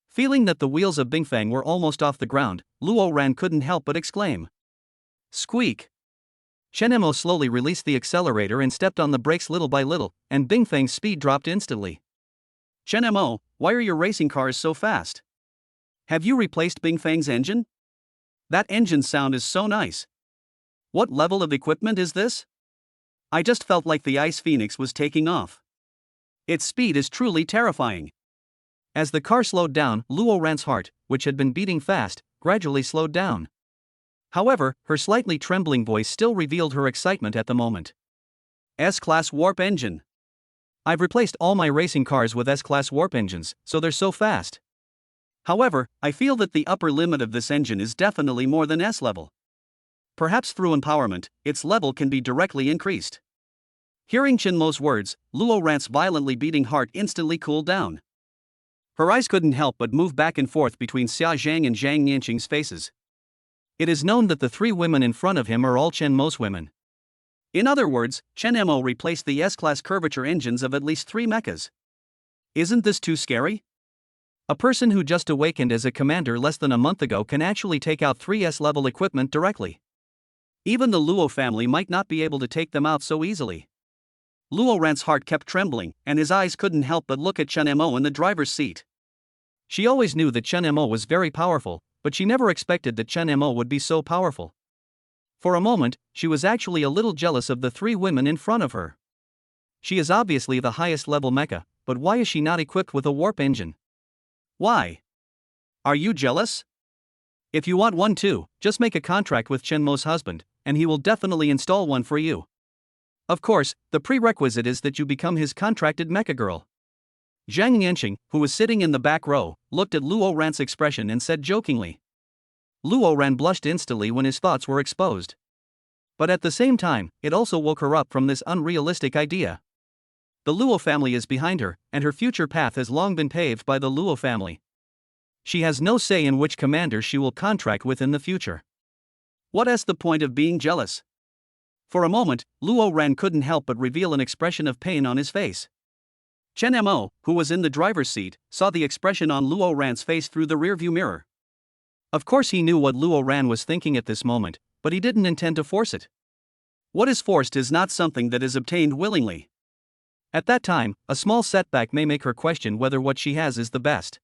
Feeling that the wheels of Bingfang were almost off the ground, Luo Ran couldn't help but exclaim. Squeak. Chen Mo slowly released the accelerator and stepped on the brakes little by little, and Bingfang's speed dropped instantly. Chen Mo, why are your racing cars so fast? Have you replaced Bingfang's engine? That engine sound is so nice. What level of equipment is this? I just felt like the Ice Phoenix was taking off. Its speed is truly terrifying. As the car slowed down, Luo Ran's heart, which had been beating fast, gradually slowed down. However, her slightly trembling voice still revealed her excitement at the moment. S-Class warp engine. I've replaced all my racing cars with S-Class warp engines, so they're so fast. However, I feel that the upper limit of this engine is definitely more than S-level. Perhaps through empowerment, its level can be directly increased. Hearing Chenmo's words, Luo Ran's violently beating heart instantly cooled down. Her eyes couldn't help but move back and forth between Xia Zhang and Zhang Nianqing's faces. It is known that the 3 women in front of him are all Chenmo's women. In other words, Chen Mo replaced the S-Class curvature engines of at least 3 mechas. Isn't this too scary? A person who just awakened as a commander less than a month ago can actually take out 3 S-level equipment directly. Even the Luo family might not be able to take them out so easily. Luo Ran's heart kept trembling, and his eyes couldn't help but look at Chen Mo in the driver's seat. She always knew that Chen Mo was very powerful, but she never expected that Chen Mo would be so powerful. For a moment, she was actually a little jealous of the 3 women in front of her. She is obviously the highest level mecha, but why is she not equipped with a warp engine? Why? Are you jealous? If you want one too, just make a contract with Chen Mo's husband, and he will definitely install one for you. Of course, the prerequisite is that you become his contracted mecha girl. Zhang Nianqing, who was sitting in the back row, looked at Luo Ran's expression and said jokingly. Luo Ran blushed instantly when his thoughts were exposed. But at the same time, it also woke her up from this unrealistic idea. The Luo family is behind her, and her future path has long been paved by the Luo family. She has no say in which commander she will contract with in the future. What is the point of being jealous? For a moment, Luo Ran couldn't help but reveal an expression of pain on his face. Chen Mo, who was in the driver's seat, saw the expression on Luo Ran's face through the rearview mirror. Of course he knew what Luo Ran was thinking at this moment, but he didn't intend to force it. What is forced is not something that is obtained willingly. At that time, a small setback may make her question whether what she has is the best.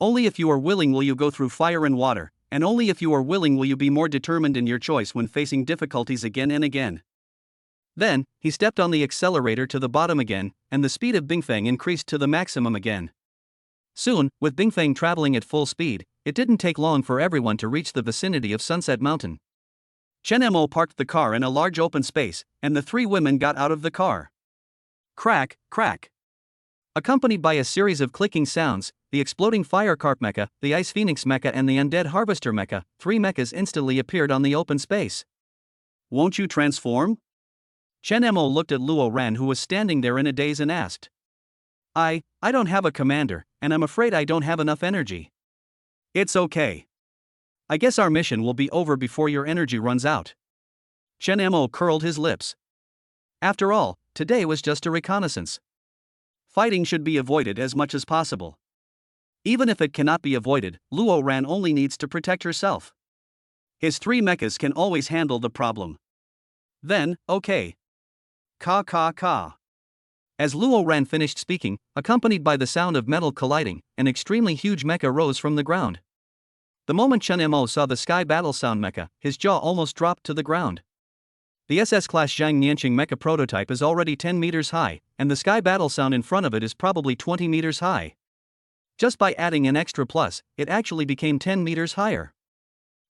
Only if you are willing will you go through fire and water, and only if you are willing will you be more determined in your choice when facing difficulties again and again. Then, he stepped on the accelerator to the bottom again, and the speed of Bingfeng increased to the maximum again. Soon, with Bingfeng traveling at full speed, it didn't take long for everyone to reach the vicinity of Sunset Mountain. Chen Mo parked the car in a large open space, and the 3 women got out of the car. Crack, crack. Accompanied by a series of clicking sounds, the exploding fire carp mecha, the ice phoenix mecha and the undead harvester mecha, 3 mechas instantly appeared on the open space. Won't you transform? Chen Mo looked at Luo Ran, who was standing there in a daze, and asked. I don't have a commander, and I'm afraid I don't have enough energy. It's okay. I guess our mission will be over before your energy runs out. Chen Mo curled his lips. After all, today was just a reconnaissance. Fighting should be avoided as much as possible. Even if it cannot be avoided, Luo Ran only needs to protect herself. His 3 mechas can always handle the problem. Then, okay. Ka ka ka. As Luo Ran finished speaking, accompanied by the sound of metal colliding, an extremely huge mecha rose from the ground. The moment Chen Mo saw the Sky Battle Sound mecha, his jaw almost dropped to the ground. The SS-class Zhang Nianqing mecha prototype is already 10 meters high, and the Sky Battle Sound in front of it is probably 20 meters high. Just by adding an extra plus, it actually became 10 meters higher.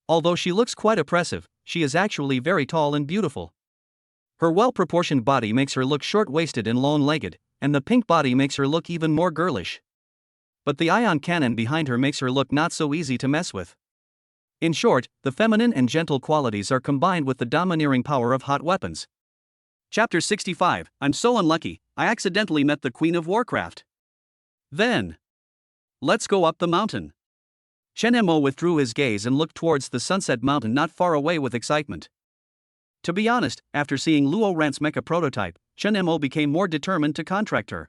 Although she looks quite oppressive, she is actually very tall and beautiful. Her well-proportioned body makes her look short-waisted and long-legged, and the pink body makes her look even more girlish. But the ion cannon behind her makes her look not so easy to mess with. In short, the feminine and gentle qualities are combined with the domineering power of hot weapons. Chapter 65, I'm so unlucky, I accidentally met the Queen of Warcraft. Then. Let's go up the mountain. Chen Mo withdrew his gaze and looked towards the Sunset Mountain not far away with excitement. To be honest, after seeing Luo Ran's mecha prototype, Chen Mo became more determined to contract her.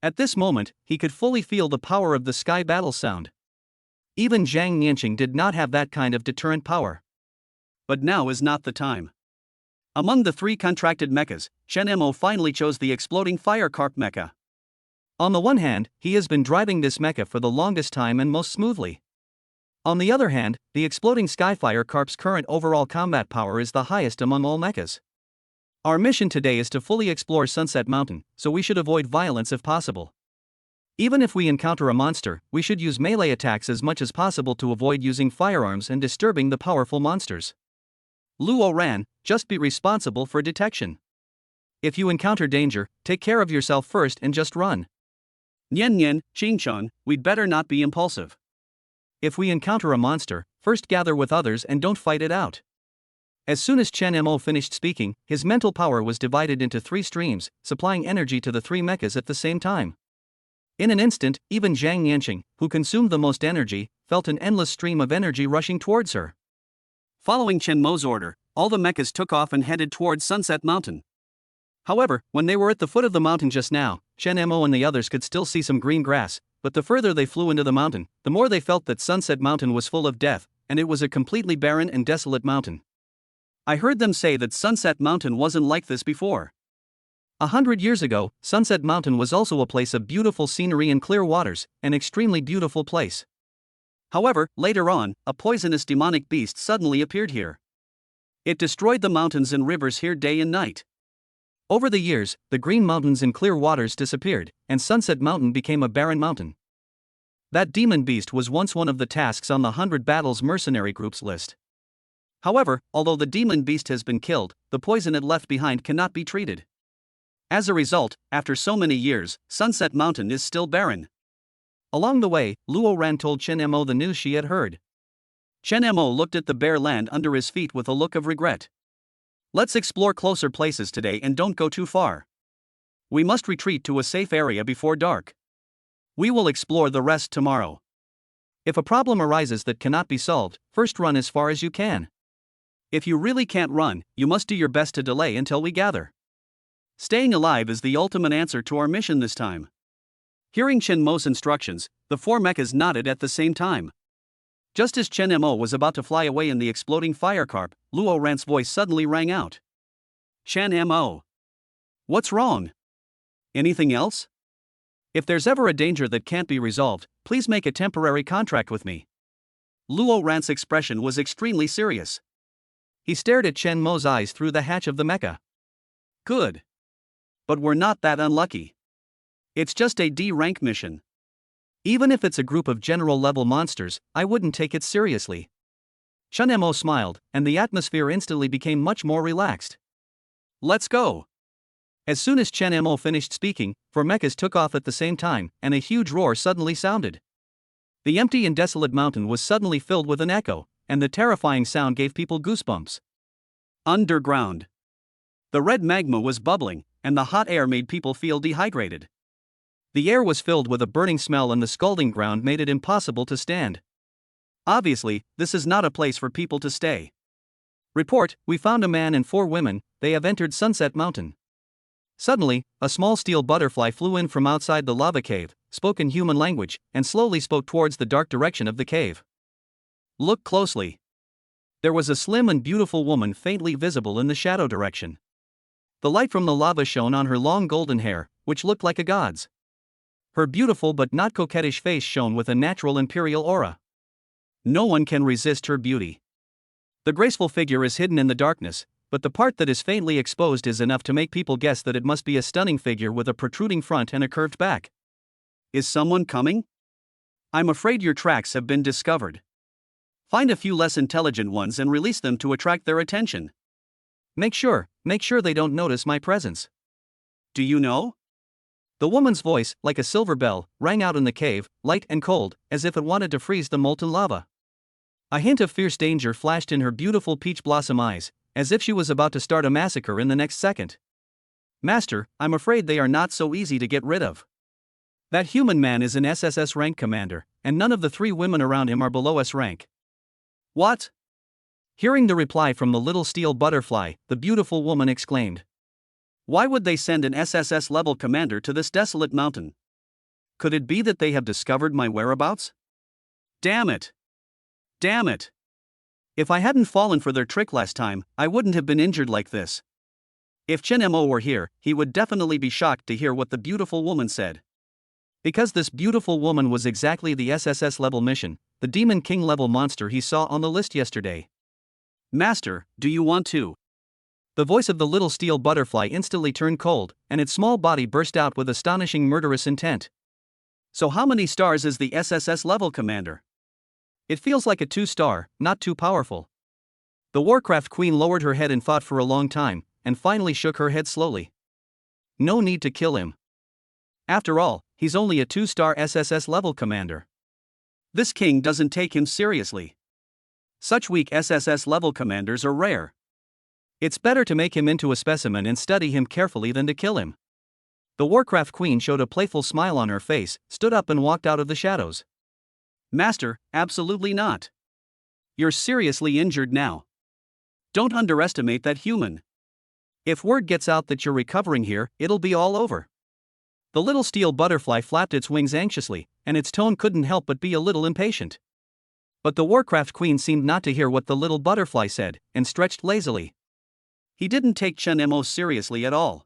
At this moment, he could fully feel the power of the Sky Battle Sound. Even Zhang Nianqing did not have that kind of deterrent power. But now is not the time. Among the 3 contracted mechas, Chen Mo finally chose the exploding fire carp mecha. On the one hand, he has been driving this mecha for the longest time and most smoothly. On the other hand, the exploding Skyfire Carp's current overall combat power is the highest among all mechas. Our mission today is to fully explore Sunset Mountain, so we should avoid violence if possible. Even if we encounter a monster, we should use melee attacks as much as possible to avoid using firearms and disturbing the powerful monsters. Luo Ran, just be responsible for detection. If you encounter danger, take care of yourself first and just run. Nian Nian, Xingchun, we'd better not be impulsive. If we encounter a monster, first gather with others and don't fight it out. As soon as Chen Mo finished speaking, his mental power was divided into 3 streams, supplying energy to the 3 mechas at the same time. In an instant, even Zhang Yanqing, who consumed the most energy, felt an endless stream of energy rushing towards her. Following Chen Mo's order, all the mechas took off and headed towards Sunset Mountain. However, when they were at the foot of the mountain just now, Chen Mo and the others could still see some green grass, but the further they flew into the mountain, the more they felt that Sunset Mountain was full of death, and it was a completely barren and desolate mountain. I heard them say that Sunset Mountain wasn't like this before. 100 years ago, Sunset Mountain was also a place of beautiful scenery and clear waters, an extremely beautiful place. However, later on, a poisonous demonic beast suddenly appeared here. It destroyed the mountains and rivers here day and night. Over the years, the green mountains and clear waters disappeared, and Sunset Mountain became a barren mountain. That demon beast was once one of the tasks on the 100 Battles mercenary group's list. However, although the demon beast has been killed, the poison it left behind cannot be treated. As a result, after so many years, Sunset Mountain is still barren. Along the way, Luo Ran told Chen Mo the news she had heard. Chen Mo looked at the bare land under his feet with a look of regret. Let's explore closer places today and don't go too far. We must retreat to a safe area before dark. We will explore the rest tomorrow. If a problem arises that cannot be solved, first run as far as you can. If you really can't run, you must do your best to delay until we gather. Staying alive is the ultimate answer to our mission this time. Hearing Chen Mo's instructions, the 4 mechas nodded at the same time. Just as Chen Mo was about to fly away in the exploding firecarp, Luo Ran's voice suddenly rang out. Chen Mo. What's wrong? Anything else? If there's ever a danger that can't be resolved, please make a temporary contract with me. Luo Ran's expression was extremely serious. He stared at Chen Mo's eyes through the hatch of the mecha. Good. But we're not that unlucky. It's just a D-rank mission. Even if it's a group of general-level monsters, I wouldn't take it seriously. Chen Mo smiled, and the atmosphere instantly became much more relaxed. Let's go. As soon as Chen Mo finished speaking, 4 mechas took off at the same time, and a huge roar suddenly sounded. The empty and desolate mountain was suddenly filled with an echo, and the terrifying sound gave people goosebumps. Underground. The red magma was bubbling, and the hot air made people feel dehydrated. The air was filled with a burning smell and the scalding ground made it impossible to stand. Obviously, this is not a place for people to stay. Report, we found a man and 4 women, they have entered Sunset Mountain. Suddenly, a small steel butterfly flew in from outside the lava cave, spoke in human language, and slowly spoke towards the dark direction of the cave. Look closely. There was a slim and beautiful woman faintly visible in the shadow direction. The light from the lava shone on her long golden hair, which looked like a god's. Her beautiful but not coquettish face shone with a natural imperial aura. No one can resist her beauty. The graceful figure is hidden in the darkness, but the part that is faintly exposed is enough to make people guess that it must be a stunning figure with a protruding front and a curved back. Is someone coming? I'm afraid your tracks have been discovered. Find a few less intelligent ones and release them to attract their attention. Make sure they don't notice my presence. Do you know? The woman's voice, like a silver bell, rang out in the cave, light and cold, as if it wanted to freeze the molten lava. A hint of fierce danger flashed in her beautiful peach blossom eyes, as if she was about to start a massacre in the next second. Master, I'm afraid they are not so easy to get rid of. That human man is an SSS rank commander, and none of the 3 women around him are below S rank. What? Hearing the reply from the little steel butterfly, the beautiful woman exclaimed. Why would they send an SSS-level commander to this desolate mountain? Could it be that they have discovered my whereabouts? Damn it! Damn it! If I hadn't fallen for their trick last time, I wouldn't have been injured like this. If Chen Mo were here, he would definitely be shocked to hear what the beautiful woman said. Because this beautiful woman was exactly the SSS-level mission, the Demon King-level monster he saw on the list yesterday. Master, do you want to? The voice of the little steel butterfly instantly turned cold, and its small body burst out with astonishing murderous intent. So how many stars is the SSS level commander? It feels like a 2-star, not too powerful. The Warcraft Queen lowered her head and thought for a long time, and finally shook her head slowly. no need to kill him. After all, he's only a 2-star SSS level commander. This king doesn't take him seriously. Such weak SSS level commanders are rare. It's better to make him into a specimen and study him carefully than to kill him. The Warcraft Queen showed a playful smile on her face, stood up and walked out of the shadows. Master, absolutely not. You're seriously injured now. Don't underestimate that human. If word gets out that you're recovering here, it'll be all over. The little steel butterfly flapped its wings anxiously, and its tone couldn't help but be a little impatient. But the Warcraft Queen seemed not to hear what the little butterfly said, and stretched lazily. He didn't take Chen Mo seriously at all.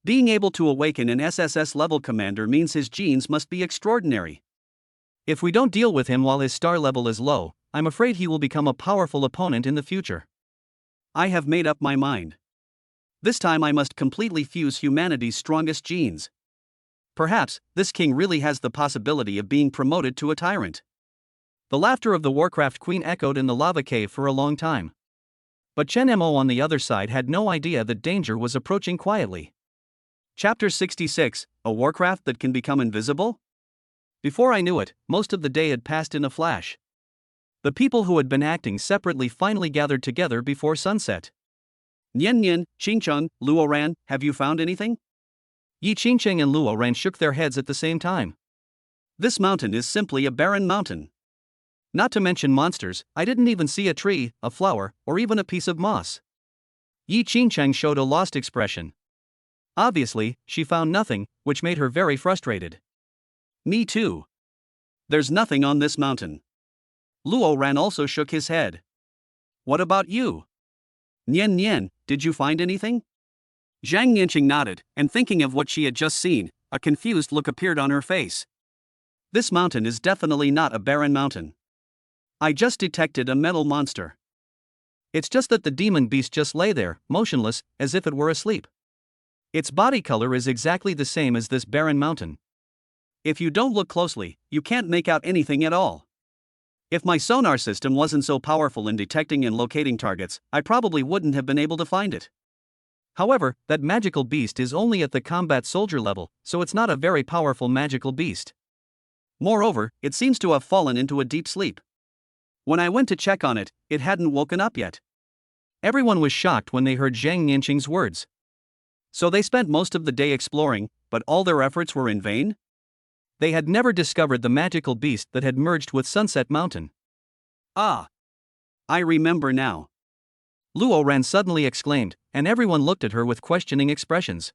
Being able to awaken an SSS level commander means his genes must be extraordinary. If we don't deal with him while his star level is low, I'm afraid he will become a powerful opponent in the future. I have made up my mind. This time I must completely fuse humanity's strongest genes. Perhaps, this king really has the possibility of being promoted to a tyrant. The laughter of the Warcraft Queen echoed in the lava cave for a long time. But Chen Mo on the other side had no idea that danger was approaching quietly. Chapter 66, A Warcraft that can become invisible? Before I knew it, most of the day had passed in a flash. The people who had been acting separately finally gathered together before sunset. Nian Nian, Qingcheng, Luoran, have you found anything? Yi Qingcheng and Luoran shook their heads at the same time. This mountain is simply a barren mountain. Not to mention monsters, I didn't even see a tree, a flower, or even a piece of moss. Yi Qingcheng showed a lost expression. Obviously, she found nothing, which made her very frustrated. Me too. There's nothing on this mountain. Luoran also shook his head. What about you? Nian Nian, did you find anything? Zhang Yanqing nodded, and thinking of what she had just seen, a confused look appeared on her face. This mountain is definitely not a barren mountain. I just detected a metal monster. It's just that the demon beast just lay there, motionless, as if it were asleep. Its body color is exactly the same as this barren mountain. If you don't look closely, you can't make out anything at all. If my sonar system wasn't so powerful in detecting and locating targets, I probably wouldn't have been able to find it. However, that magical beast is only at the combat soldier level, so it's not a very powerful magical beast. Moreover, it seems to have fallen into a deep sleep. When I went to check on it, it hadn't woken up yet. Everyone was shocked when they heard Zhang Yanqing's words. So they spent most of the day exploring, but all their efforts were in vain? They had never discovered the magical beast that had merged with Sunset Mountain. Ah! I remember now. Luoran suddenly exclaimed, and everyone looked at her with questioning expressions.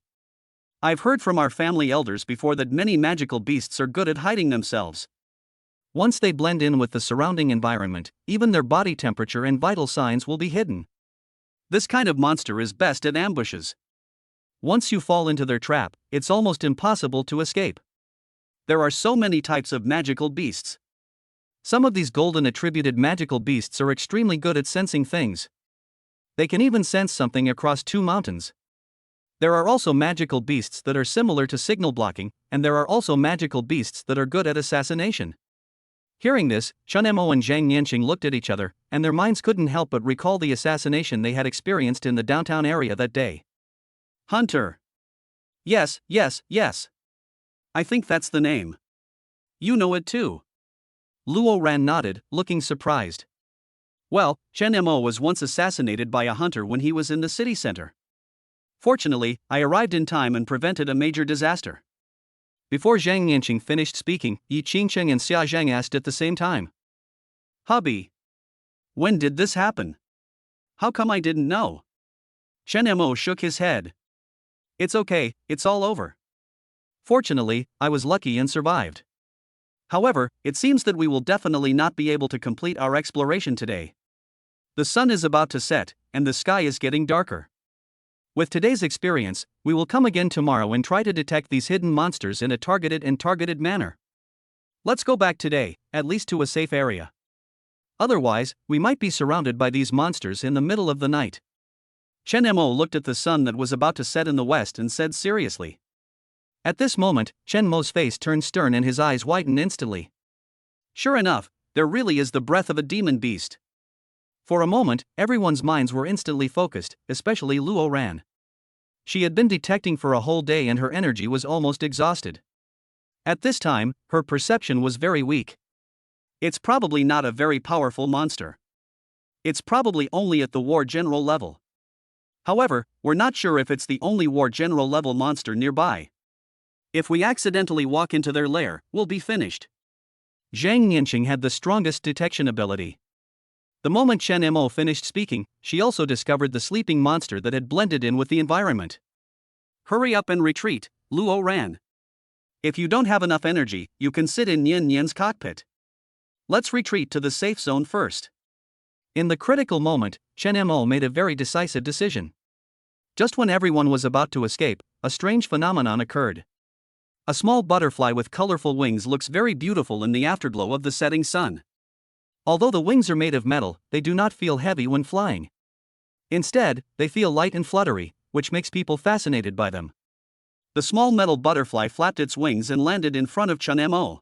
I've heard from our family elders before that many magical beasts are good at hiding themselves. Once they blend in with the surrounding environment, even their body temperature and vital signs will be hidden. This kind of monster is best at ambushes. Once you fall into their trap, it's almost impossible to escape. There are so many types of magical beasts. Some of these golden attributed magical beasts are extremely good at sensing things. They can even sense something across 2 mountains. There are also magical beasts that are similar to signal blocking, and there are also magical beasts that are good at assassination. Hearing this, Chen Mo and Zhang Yanqing looked at each other, and their minds couldn't help but recall the assassination they had experienced in the downtown area that day. Hunter. Yes. I think that's the name. You know it too. Luoran nodded, looking surprised. Well, Chen Mo was once assassinated by a hunter when he was in the city center. Fortunately, I arrived in time and prevented a major disaster. Before Zhang Yanqing finished speaking, Yi Qingcheng and Xia Zhang asked at the same time. Hubby. When did this happen? How come I didn't know? Chen Mo shook his head. It's okay, it's all over. Fortunately, I was lucky and survived. However, it seems that we will definitely not be able to complete our exploration today. The sun is about to set, and the sky is getting darker. With today's experience, we will come again tomorrow and try to detect these hidden monsters in a targeted manner. Let's go back today, at least to a safe area. Otherwise, we might be surrounded by these monsters in the middle of the night. Chen Mo looked at the sun that was about to set in the west and said seriously. At this moment, Chen Mo's face turned stern and his eyes widened instantly. Sure enough, there really is the breath of a demon beast. For a moment, everyone's minds were instantly focused, especially Luoran. She had been detecting for a whole day and her energy was almost exhausted. At this time, her perception was very weak. It's probably not a very powerful monster. It's probably only at the War General level. However, we're not sure if it's the only War General level monster nearby. If we accidentally walk into their lair, we'll be finished. Zhang Nianqing had the strongest detection ability. The moment Chen Mo finished speaking, she also discovered the sleeping monster that had blended in with the environment. Hurry up and retreat, Luo ran. If you don't have enough energy, you can sit in Nian Nian's cockpit. Let's retreat to the safe zone first. In the critical moment, Chen Mo made a very decisive decision. Just when everyone was about to escape, a strange phenomenon occurred. A small butterfly with colorful wings looks very beautiful in the afterglow of the setting sun. Although the wings are made of metal, they do not feel heavy when flying. Instead, they feel light and fluttery, which makes people fascinated by them. The small metal butterfly flapped its wings and landed in front of Chen Mo.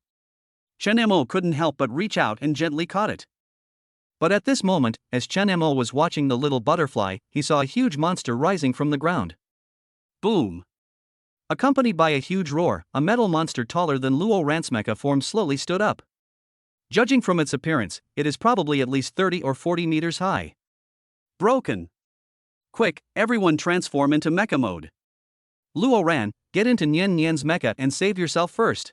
Chen Mo couldn't help but reach out and gently caught it. But at this moment, as Chen Mo was watching the little butterfly, he saw a huge monster rising from the ground. Boom! Accompanied by a huge roar, a metal monster taller than Luo Ran's mecha form slowly stood up. Judging from its appearance, it is probably at least 30 or 40 meters high. Broken! Quick, everyone transform into mecha mode. Luo Ran, get into Nian Nian's mecha and save yourself first.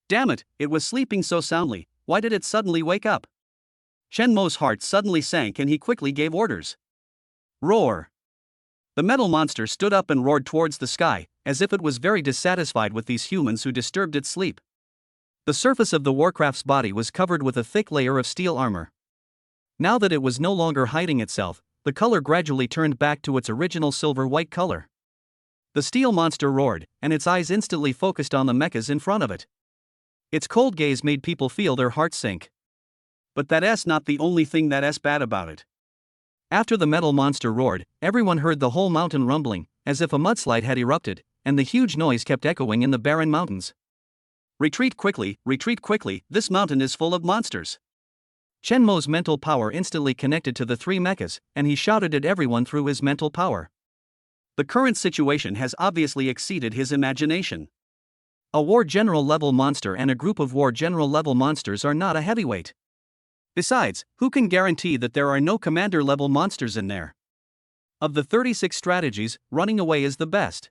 Damn it, it was sleeping so soundly, why did it suddenly wake up? Chen Mo's heart suddenly sank and he quickly gave orders. Roar! The metal monster stood up and roared towards the sky, as if it was very dissatisfied with these humans who disturbed its sleep. The surface of the Warcraft's body was covered with a thick layer of steel armor. Now that it was no longer hiding itself, the color gradually turned back to its original silver-white color. The steel monster roared, and its eyes instantly focused on the mechas in front of it. Its cold gaze made people feel their hearts sink. But that's not the only thing that's bad about it. After the metal monster roared, everyone heard the whole mountain rumbling, as if a mudslide had erupted, and the huge noise kept echoing in the barren mountains. Retreat quickly, this mountain is full of monsters. Chen Mo's mental power instantly connected to the three mechas, and he shouted at everyone through his mental power. The current situation has obviously exceeded his imagination. A War General level monster and a group of War General level monsters are not a heavyweight. Besides, who can guarantee that there are no commander level monsters in there? Of the 36 strategies, running away is the best.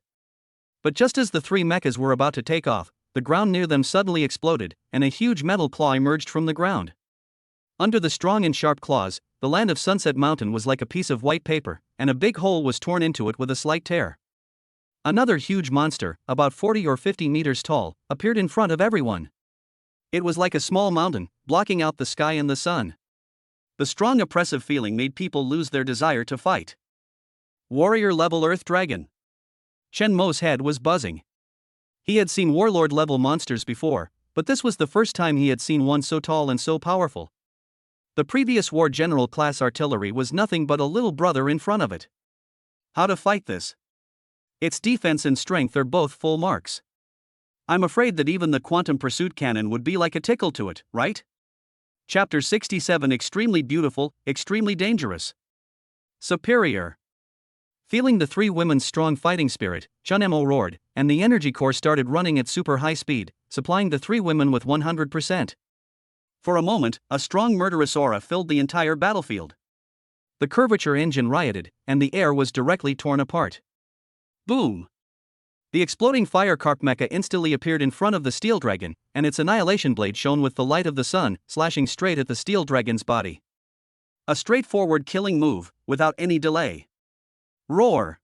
But just as the three mechas were about to take off, the ground near them suddenly exploded, and a huge metal claw emerged from the ground. Under the strong and sharp claws, the land of Sunset Mountain was like a piece of white paper, and a big hole was torn into it with a slight tear. Another huge monster, about 40 or 50 meters tall, appeared in front of everyone. It was like a small mountain, blocking out the sky and the sun. The strong oppressive feeling made people lose their desire to fight. Warrior-level Earth Dragon. Chen Mo's head was buzzing. He had seen warlord-level monsters before, but this was the first time he had seen one so tall and so powerful. The previous War General class artillery was nothing but a little brother in front of it. How to fight this? Its defense and strength are both full marks. I'm afraid that even the quantum pursuit cannon would be like a tickle to it, right? Chapter 67 Extremely beautiful, extremely dangerous. Superior. Feeling the three women's strong fighting spirit, Chen Mo roared, and the energy core started running at super high speed, supplying the three women with 100%. For a moment, a strong murderous aura filled the entire battlefield. The curvature engine rioted, and the air was directly torn apart. Boom! The exploding fire carp mecha instantly appeared in front of the steel dragon, and its annihilation blade shone with the light of the sun, slashing straight at the steel dragon's body. A straightforward killing move, without any delay. Roar!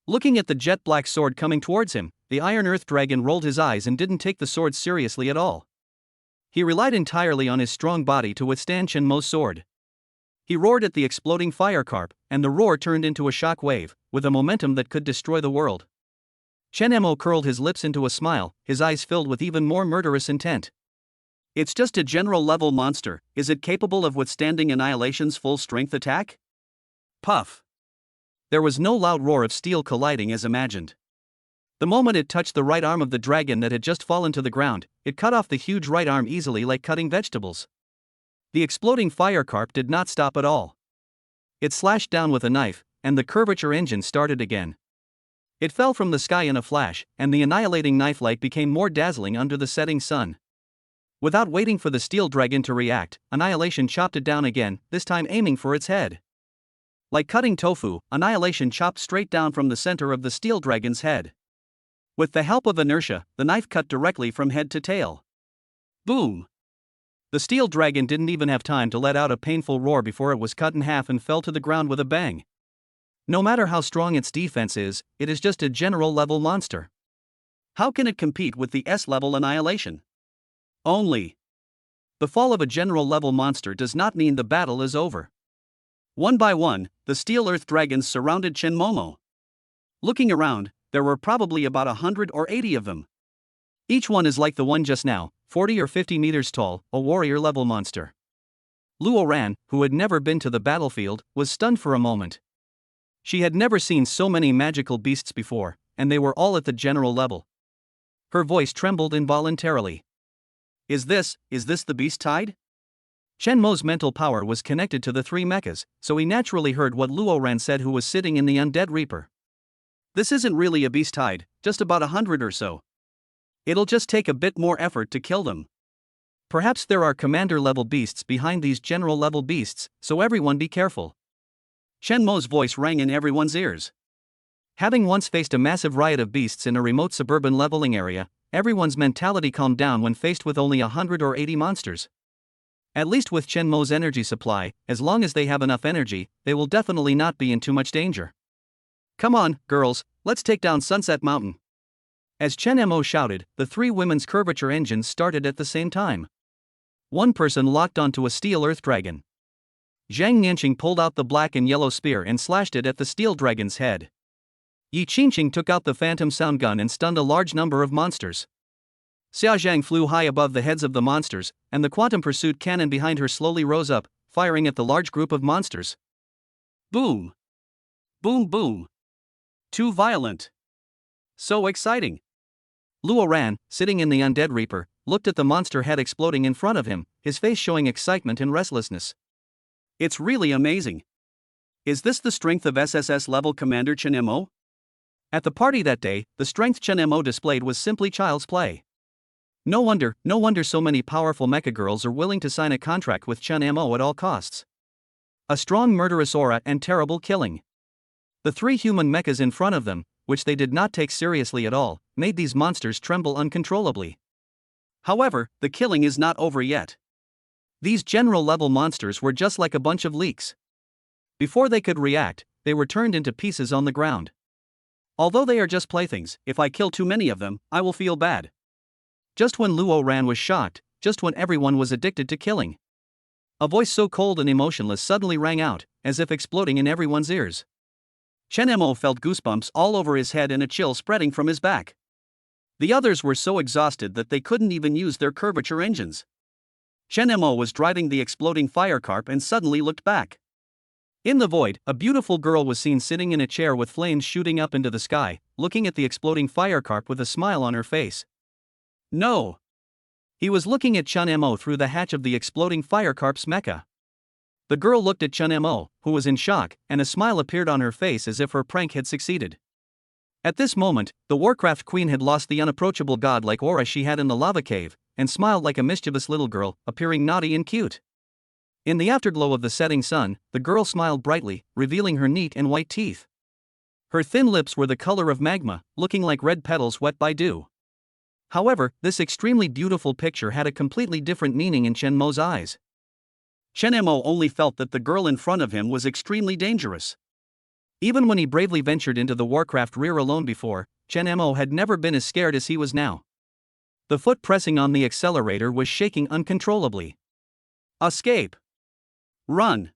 Looking at the jet black sword coming towards him, the Iron Earth Dragon rolled his eyes and didn't take the sword seriously at all. He relied entirely on his strong body to withstand Chen Mo's sword. He roared at the exploding fire carp, and the roar turned into a shock wave, with a momentum that could destroy the world. Chen Mo curled his lips into a smile, his eyes filled with even more murderous intent. It's just a general-level monster, is it capable of withstanding Annihilation's full-strength attack? Puff! There was no loud roar of steel colliding as imagined. The moment it touched the right arm of the dragon that had just fallen to the ground, it cut off the huge right arm easily like cutting vegetables. The exploding fire carp did not stop at all. It slashed down with a knife, and the curvature engine started again. It fell from the sky in a flash, and the annihilating knife light became more dazzling under the setting sun. Without waiting for the steel dragon to react, Annihilation chopped it down again, this time aiming for its head. Like cutting tofu, Annihilation chopped straight down from the center of the steel dragon's head. With the help of inertia, the knife cut directly from head to tail. Boom! The steel dragon didn't even have time to let out a painful roar before it was cut in half and fell to the ground with a bang. No matter how strong its defense is, it is just a general-level monster. How can it compete with the S-level Annihilation? Only. The fall of a general-level monster does not mean the battle is over. One by one, the Steel Earth Dragons surrounded Chen Momo. Looking around, there were probably about 100 or 80 of them. Each one is like the one just now, 40 or 50 meters tall, a warrior-level monster. Luo Ran, who had never been to the battlefield, was stunned for a moment. She had never seen so many magical beasts before, and they were all at the general level. Her voice trembled involuntarily. Is this the beast tide? Chen Mo's mental power was connected to the three mechas, so he naturally heard what Luo Ran said, who was sitting in the Undead Reaper. This isn't really a beast tide, just about 100 or so. It'll just take a bit more effort to kill them. Perhaps there are commander-level beasts behind these general-level beasts, so everyone be careful. Chen Mo's voice rang in everyone's ears. Having once faced a massive riot of beasts in a remote suburban leveling area, everyone's mentality calmed down when faced with only 100 or 80 monsters. At least with Chen Mo's energy supply, as long as they have enough energy, they will definitely not be in too much danger. Come on, girls, let's take down Sunset Mountain. As Chen Mo shouted, the three women's curvature engines started at the same time. One person locked onto a steel earth dragon. Zhang Nianqing pulled out the black and yellow spear and slashed it at the steel dragon's head. Yi Qingqing took out the phantom sound gun and stunned a large number of monsters. Xia Zhang flew high above the heads of the monsters, and the quantum pursuit cannon behind her slowly rose up, firing at the large group of monsters. Boom! Boom boom! Too violent! So exciting! Luo Ran, sitting in the Undead Reaper, looked at the monster head exploding in front of him, his face showing excitement and restlessness. It's really amazing. Is this the strength of SSS level Commander Chen Mo? At the party that day, the strength Chen Mo displayed was simply child's play. No wonder so many powerful mecha girls are willing to sign a contract with Chen Mo at all costs. A strong murderous aura and terrible killing. The three human mechas in front of them, which they did not take seriously at all, made these monsters tremble uncontrollably. However, the killing is not over yet. These general-level monsters were just like a bunch of leaks. Before they could react, they were turned into pieces on the ground. Although they are just playthings, if I kill too many of them, I will feel bad. Just when Luo Ran was shocked, just when everyone was addicted to killing. A voice so cold and emotionless suddenly rang out, as if exploding in everyone's ears. Chen Mo felt goosebumps all over his head and a chill spreading from his back. The others were so exhausted that they couldn't even use their curvature engines. Chen Mo was driving the exploding firecarp and suddenly looked back. In the void, a beautiful girl was seen sitting in a chair with flames shooting up into the sky, looking at the exploding firecarp with a smile on her face. No! He was looking at Chen Mo through the hatch of the exploding firecarp's mecha. The girl looked at Chen Mo, who was in shock, and a smile appeared on her face as if her prank had succeeded. At this moment, the Warcraft Queen had lost the unapproachable god-like aura she had in the lava cave, and smiled like a mischievous little girl, appearing naughty and cute. In the afterglow of the setting sun, the girl smiled brightly, revealing her neat and white teeth. Her thin lips were the color of magma, looking like red petals wet by dew. However, this extremely beautiful picture had a completely different meaning in Chen Mo's eyes. Chen Mo only felt that the girl in front of him was extremely dangerous. Even when he bravely ventured into the Warcraft rear alone before, Chen Mo had never been as scared as he was now. The foot pressing on the accelerator was shaking uncontrollably. Escape! Run!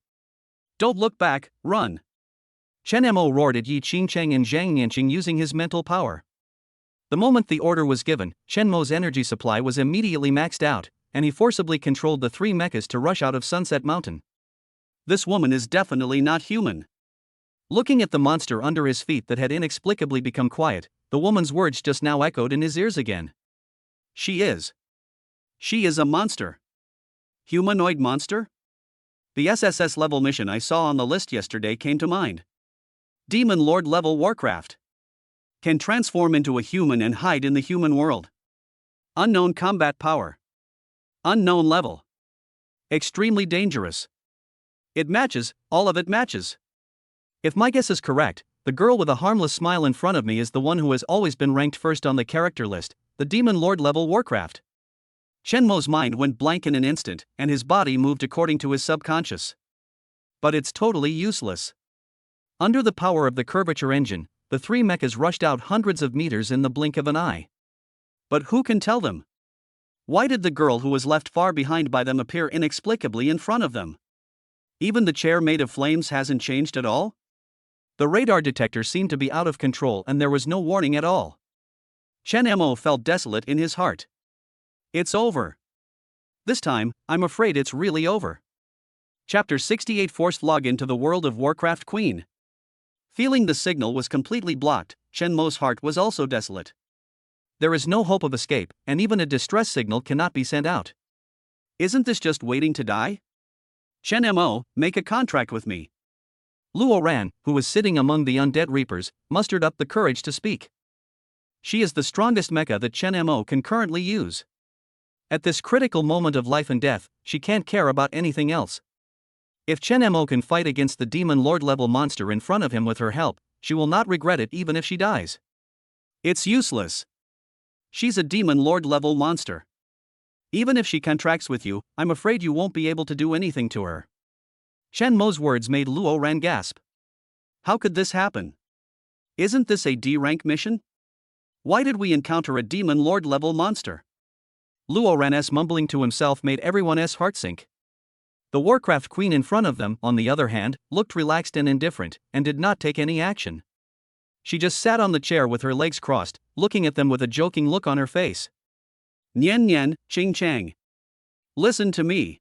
Don't look back, run! Chen Mo roared at Yi Qingqing and Zhang Nianqing using his mental power. The moment the order was given, Chen Mo's energy supply was immediately maxed out, and he forcibly controlled the three mechas to rush out of Sunset Mountain. This woman is definitely not human. Looking at the monster under his feet that had inexplicably become quiet, the woman's words just now echoed in his ears again. She is a monster. Humanoid monster? The SSS level mission I saw on the list yesterday came to mind. Demon Lord level Warcraft. Can transform into a human and hide in the human world. Unknown combat power. Unknown level. Extremely dangerous. It matches, all of it matches. If my guess is correct, the girl with a harmless smile in front of me is the one who has always been ranked first on the character list, the Demon Lord level Warcraft. Shenmo's mind went blank in an instant, and his body moved according to his subconscious. But it's totally useless. Under the power of the curvature engine, the three mechas rushed out hundreds of meters in the blink of an eye. But who can tell them? Why did the girl who was left far behind by them appear inexplicably in front of them? Even the chair made of flames hasn't changed at all? The radar detector seemed to be out of control and there was no warning at all. Shen Mo felt desolate in his heart. It's over. This time, I'm afraid it's really over. Chapter 68 Forced Login to the World of Warcraft Queen. Feeling the signal was completely blocked, Shen Mo's heart was also desolate. There is no hope of escape, and even a distress signal cannot be sent out. Isn't this just waiting to die? Shen Mo, make a contract with me. Luo Ran, who was sitting among the undead reapers, mustered up the courage to speak. She is the strongest mecha that Shen Mo can currently use. At this critical moment of life and death, she can't care about anything else. If Shen Mo can fight against the Demon Lord level monster in front of him with her help, she will not regret it even if she dies. It's useless. She's a Demon Lord level monster. Even if she contracts with you, I'm afraid you won't be able to do anything to her. Shen Mo's words made Luo Ran gasp. How could this happen? Isn't this a D-rank mission? Why did we encounter a Demon Lord level monster? Luo Ran's mumbling to himself made everyone's heart sink. The Warcraft Queen in front of them, on the other hand, looked relaxed and indifferent, and did not take any action. She just sat on the chair with her legs crossed, looking at them with a joking look on her face. Nian Nian, Ching Chang. Listen to me.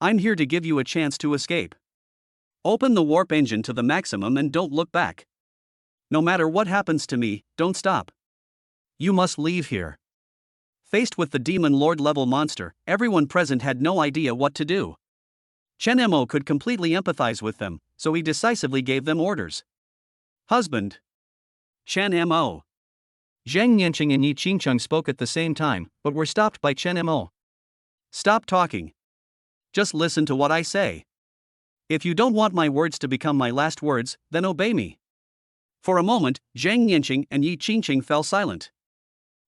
I'm here to give you a chance to escape. Open the warp engine to the maximum and don't look back. No matter what happens to me, don't stop. You must leave here. Faced with the Demon Lord level monster, everyone present had no idea what to do. Shen Mo could completely empathize with them, so he decisively gave them orders. Husband. Shen Mo. Zhang Nianqing and Yi Qingcheng spoke at the same time, but were stopped by Shen Mo. Stop talking. Just listen to what I say. If you don't want my words to become my last words, then obey me. For a moment, Zhang Nianqing and Yi Qingcheng fell silent.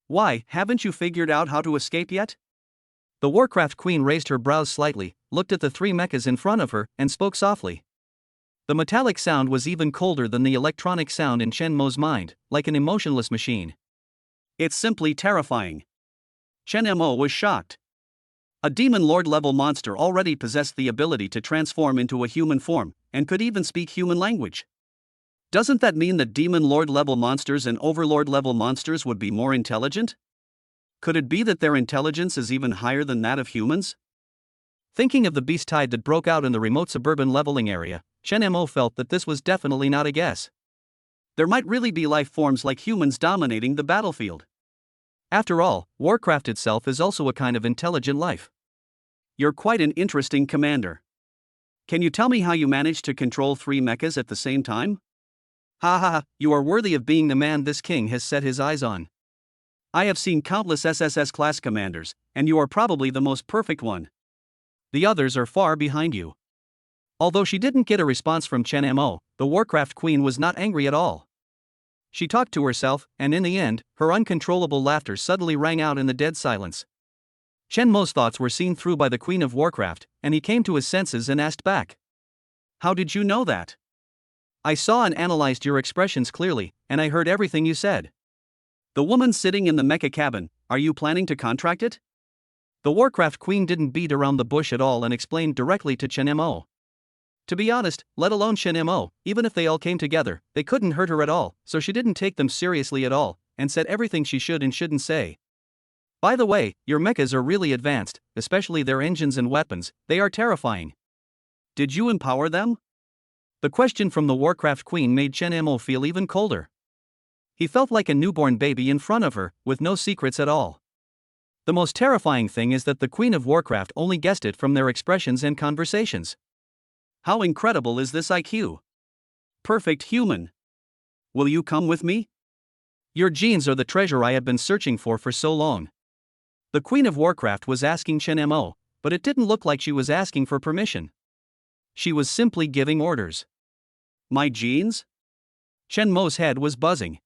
Why, haven't you figured out how to escape yet? The Warcraft Queen raised her brows slightly, looked at the three mechas in front of her, and spoke softly. The metallic sound was even colder than the electronic sound in Shen Mo's mind, like an emotionless machine. It's simply terrifying. Shen Mo was shocked. A Demon Lord level monster already possessed the ability to transform into a human form, and could even speak human language. Doesn't that mean that Demon Lord level monsters and Overlord level monsters would be more intelligent? Could it be that their intelligence is even higher than that of humans? Thinking of the beast tide that broke out in the remote suburban leveling area, Shen Mo felt that this was definitely not a guess. There might really be life forms like humans dominating the battlefield. After all, Warcraft itself is also a kind of intelligent life. You're quite an interesting commander. Can you tell me how you managed to control three mechas at the same time? Ha ha ha, you are worthy of being the man this king has set his eyes on. I have seen countless SSS-class commanders, and you are probably the most perfect one. The others are far behind you. Although she didn't get a response from Shen Mo, the Warcraft Queen was not angry at all. She talked to herself, and in the end, her uncontrollable laughter suddenly rang out in the dead silence. Shen Mo's thoughts were seen through by the Queen of Warcraft, and he came to his senses and asked back. How did you know that? I saw and analyzed your expressions clearly, and I heard everything you said. The woman sitting in the mecha cabin, are you planning to contract it? The Warcraft Queen didn't beat around the bush at all and explained directly to Shen Mo. To be honest, let alone Shen Mo, even if they all came together, they couldn't hurt her at all, so she didn't take them seriously at all, and said everything she should and shouldn't say. By the way, your mechas are really advanced, especially their engines and weapons, they are terrifying. Did you empower them? The question from the Warcraft Queen made Shen Mo feel even colder. He felt like a newborn baby in front of her, with no secrets at all. The most terrifying thing is that the Queen of Warcraft only guessed it from their expressions and conversations. How incredible is this IQ? Perfect human. Will you come with me? Your genes are the treasure I have been searching for so long. The Queen of Warcraft was asking Chen Mo, but it didn't look like she was asking for permission. She was simply giving orders. My genes? Chen Mo's head was buzzing.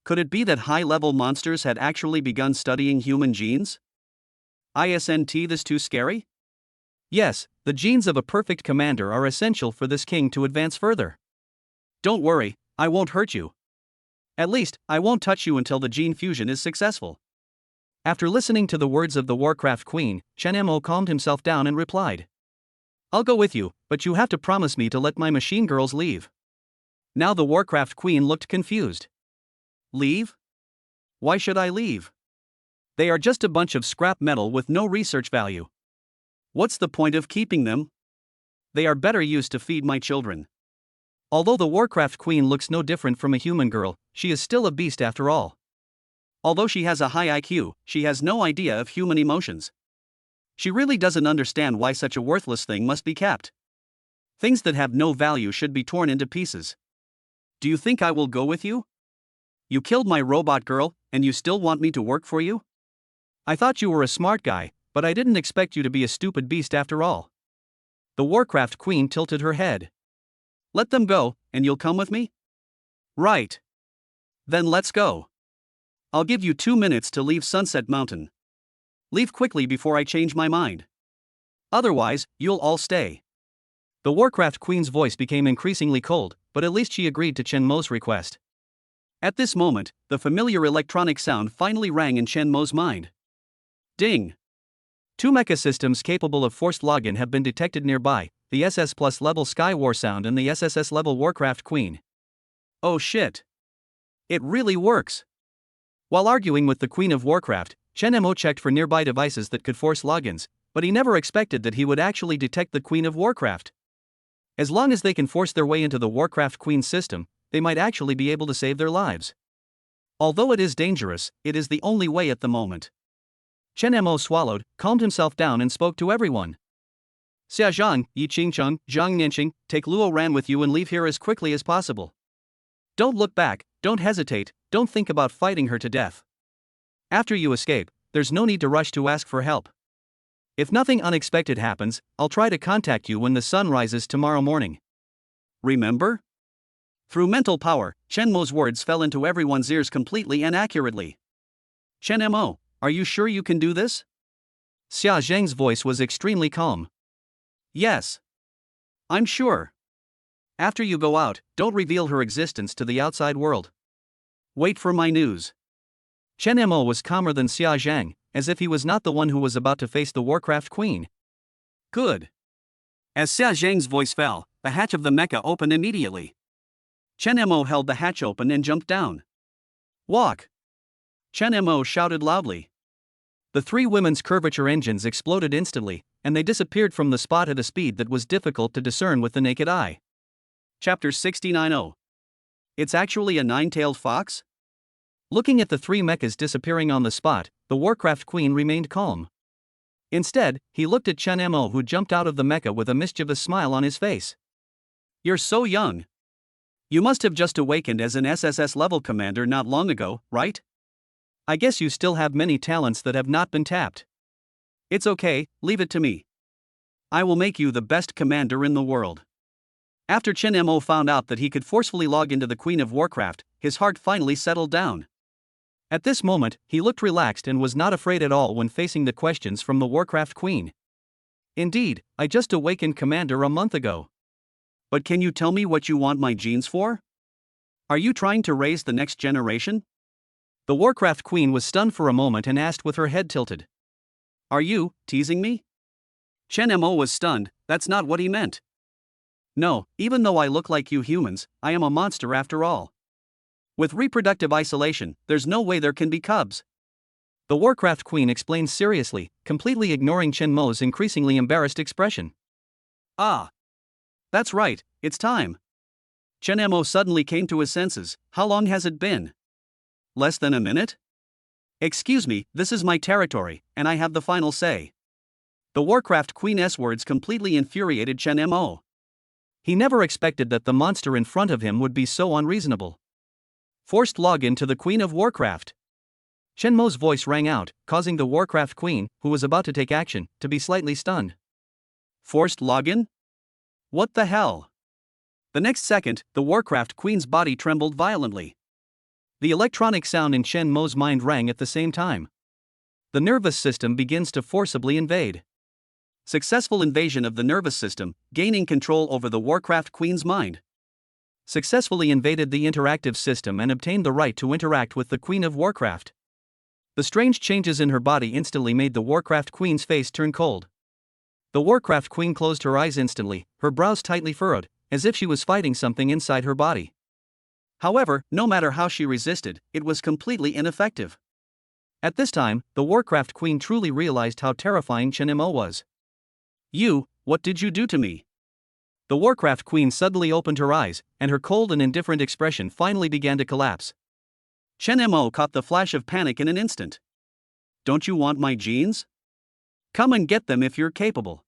Could it be that high-level monsters had actually begun studying human genes? Isn't this too scary? Yes, the genes of a perfect commander are essential for this king to advance further. Don't worry, I won't hurt you. At least, I won't touch you until the gene fusion is successful. After listening to the words of the Warcraft Queen, Chen Mo calmed himself down and replied. I'll go with you, but you have to promise me to let my machine girls leave. Now the Warcraft Queen looked confused. Leave? Why should I leave? They are just a bunch of scrap metal with no research value. What's the point of keeping them? They are better used to feed my children. Although the Warcraft Queen looks no different from a human girl, she is still a beast after all. Although she has a high IQ, she has no idea of human emotions. She really doesn't understand why such a worthless thing must be kept. Things that have no value should be torn into pieces. Do you think I will go with you? You killed my robot girl, and you still want me to work for you? I thought you were a smart guy, but I didn't expect you to be a stupid beast after all. The Warcraft Queen tilted her head. Let them go, and you'll come with me? Right. Then let's go. I'll give you 2 minutes to leave Sunset Mountain. Leave quickly before I change my mind. Otherwise, you'll all stay. The Warcraft Queen's voice became increasingly cold, but at least she agreed to Chen Mo's request. At this moment, the familiar electronic sound finally rang in Chen Mo's mind. Ding! 2 mecha systems capable of forced login have been detected nearby, the SS Plus level Sky War Sound and the SSS level Warcraft Queen. Oh shit! It really works! While arguing with the Queen of Warcraft, Chen Mo checked for nearby devices that could force logins, but he never expected that he would actually detect the Queen of Warcraft. As long as they can force their way into the Warcraft Queen's system, they might actually be able to save their lives. Although it is dangerous, it is the only way at the moment. Chen Mo swallowed, calmed himself down and spoke to everyone. Xia Zhang, Yi Qingcheng, Zhang Nianqing, take Luo Ran with you and leave here as quickly as possible. Don't look back, don't hesitate, don't think about fighting her to death. After you escape, there's no need to rush to ask for help. If nothing unexpected happens, I'll try to contact you when the sun rises tomorrow morning. Remember? Through mental power, Chen Mo's words fell into everyone's ears completely and accurately. Chen Mo, are you sure you can do this? Xia Zheng's voice was extremely calm. Yes. I'm sure. After you go out, don't reveal her existence to the outside world. Wait for my news. Chen Mo was calmer than Xia Zheng, as if he was not the one who was about to face the Warcraft Queen. Good. As Xia Zheng's voice fell, the hatch of the mecha opened immediately. Chen Mo held the hatch open and jumped down. Walk! Chen Mo shouted loudly. The 3 women's curvature engines exploded instantly, and they disappeared from the spot at a speed that was difficult to discern with the naked eye. Chapter 69. It's actually a 9-tailed fox? Looking at the 3 mechas disappearing on the spot, the Warcraft Queen remained calm. Instead, he looked at Chen Mo, who jumped out of the mecha with a mischievous smile on his face. You're so young. You must have just awakened as an SSS level commander not long ago, right? I guess you still have many talents that have not been tapped. It's okay, leave it to me. I will make you the best commander in the world. After Chen Mo found out that he could forcefully log into the Queen of Warcraft, his heart finally settled down. At this moment, he looked relaxed and was not afraid at all when facing the questions from the Warcraft Queen. Indeed, I just awakened Commander a month ago. But can you tell me what you want my genes for? Are you trying to raise the next generation? The Warcraft Queen was stunned for a moment and asked with her head tilted. Are you teasing me? Chen Mo was stunned, that's not what he meant. No, even though I look like you humans, I am a monster after all. With reproductive isolation, there's no way there can be cubs. The Warcraft Queen explained seriously, completely ignoring Chen Mo's increasingly embarrassed expression. Ah. That's right, it's time. Chen Mo suddenly came to his senses. How long has it been? Less than a minute? Excuse me, this is my territory, and I have the final say. The Warcraft Queen's words completely infuriated Chen Mo. He never expected that the monster in front of him would be so unreasonable. Forced login to the Queen of Warcraft. Chen Mo's voice rang out, causing the Warcraft Queen, who was about to take action, to be slightly stunned. Forced login? What the hell? The next second, the Warcraft Queen's body trembled violently. The electronic sound in Chen Mo's mind rang at the same time. The nervous system begins to forcibly invade. Successful invasion of the nervous system, gaining control over the Warcraft Queen's mind. Successfully invaded the interactive system and obtained the right to interact with the Queen of Warcraft. The strange changes in her body instantly made the Warcraft Queen's face turn cold. The Warcraft Queen closed her eyes instantly, her brows tightly furrowed, as if she was fighting something inside her body. However, no matter how she resisted, it was completely ineffective. At this time, the Warcraft Queen truly realized how terrifying Chen Mo was. You, what did you do to me? The Warcraft Queen suddenly opened her eyes, and her cold and indifferent expression finally began to collapse. Chen Mo caught the flash of panic in an instant. Don't you want my genes? Come and get them if you're capable.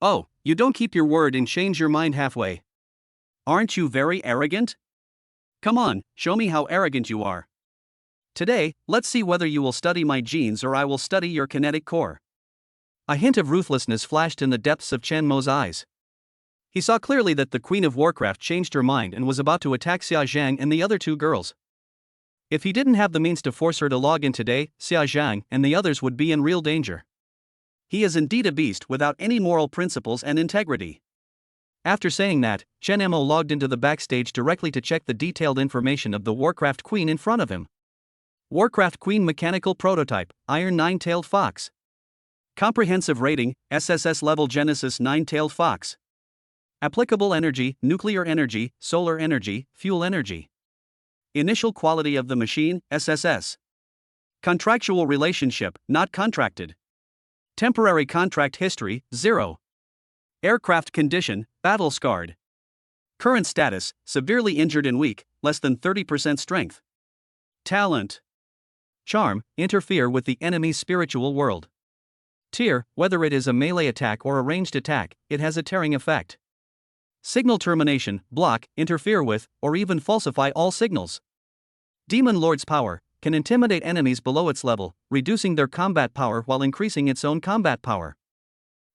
Oh, you don't keep your word and change your mind halfway. Aren't you very arrogant? Come on, show me how arrogant you are. Today, let's see whether you will study my genes or I will study your kinetic core. A hint of ruthlessness flashed in the depths of Chen Mo's eyes. He saw clearly that the Queen of Warcraft changed her mind and was about to attack Xia Zhang and the other two girls. If he didn't have the means to force her to log in today, Xia Zhang and the others would be in real danger. He is indeed a beast without any moral principles and integrity. After saying that, Chen Mo logged into the backstage directly to check the detailed information of the Warcraft Queen in front of him. Warcraft Queen Mechanical Prototype, Iron Nine-Tailed Fox. Comprehensive Rating, SSS Level Genesis Nine-Tailed Fox. Applicable Energy, Nuclear Energy, Solar Energy, Fuel Energy. Initial Quality of the Machine, SSS. Contractual Relationship, Not Contracted. Temporary Contract History, 0. Aircraft Condition, Battle Scarred. Current Status, Severely Injured and Weak, less than 30% Strength. Talent. Charm, Interfere with the enemy's spiritual world. Tier, whether it is a melee attack or a ranged attack, it has a tearing effect. Signal Termination, Block, Interfere with, or even falsify all signals. Demon Lord's Power, can intimidate enemies below its level, reducing their combat power while increasing its own combat power.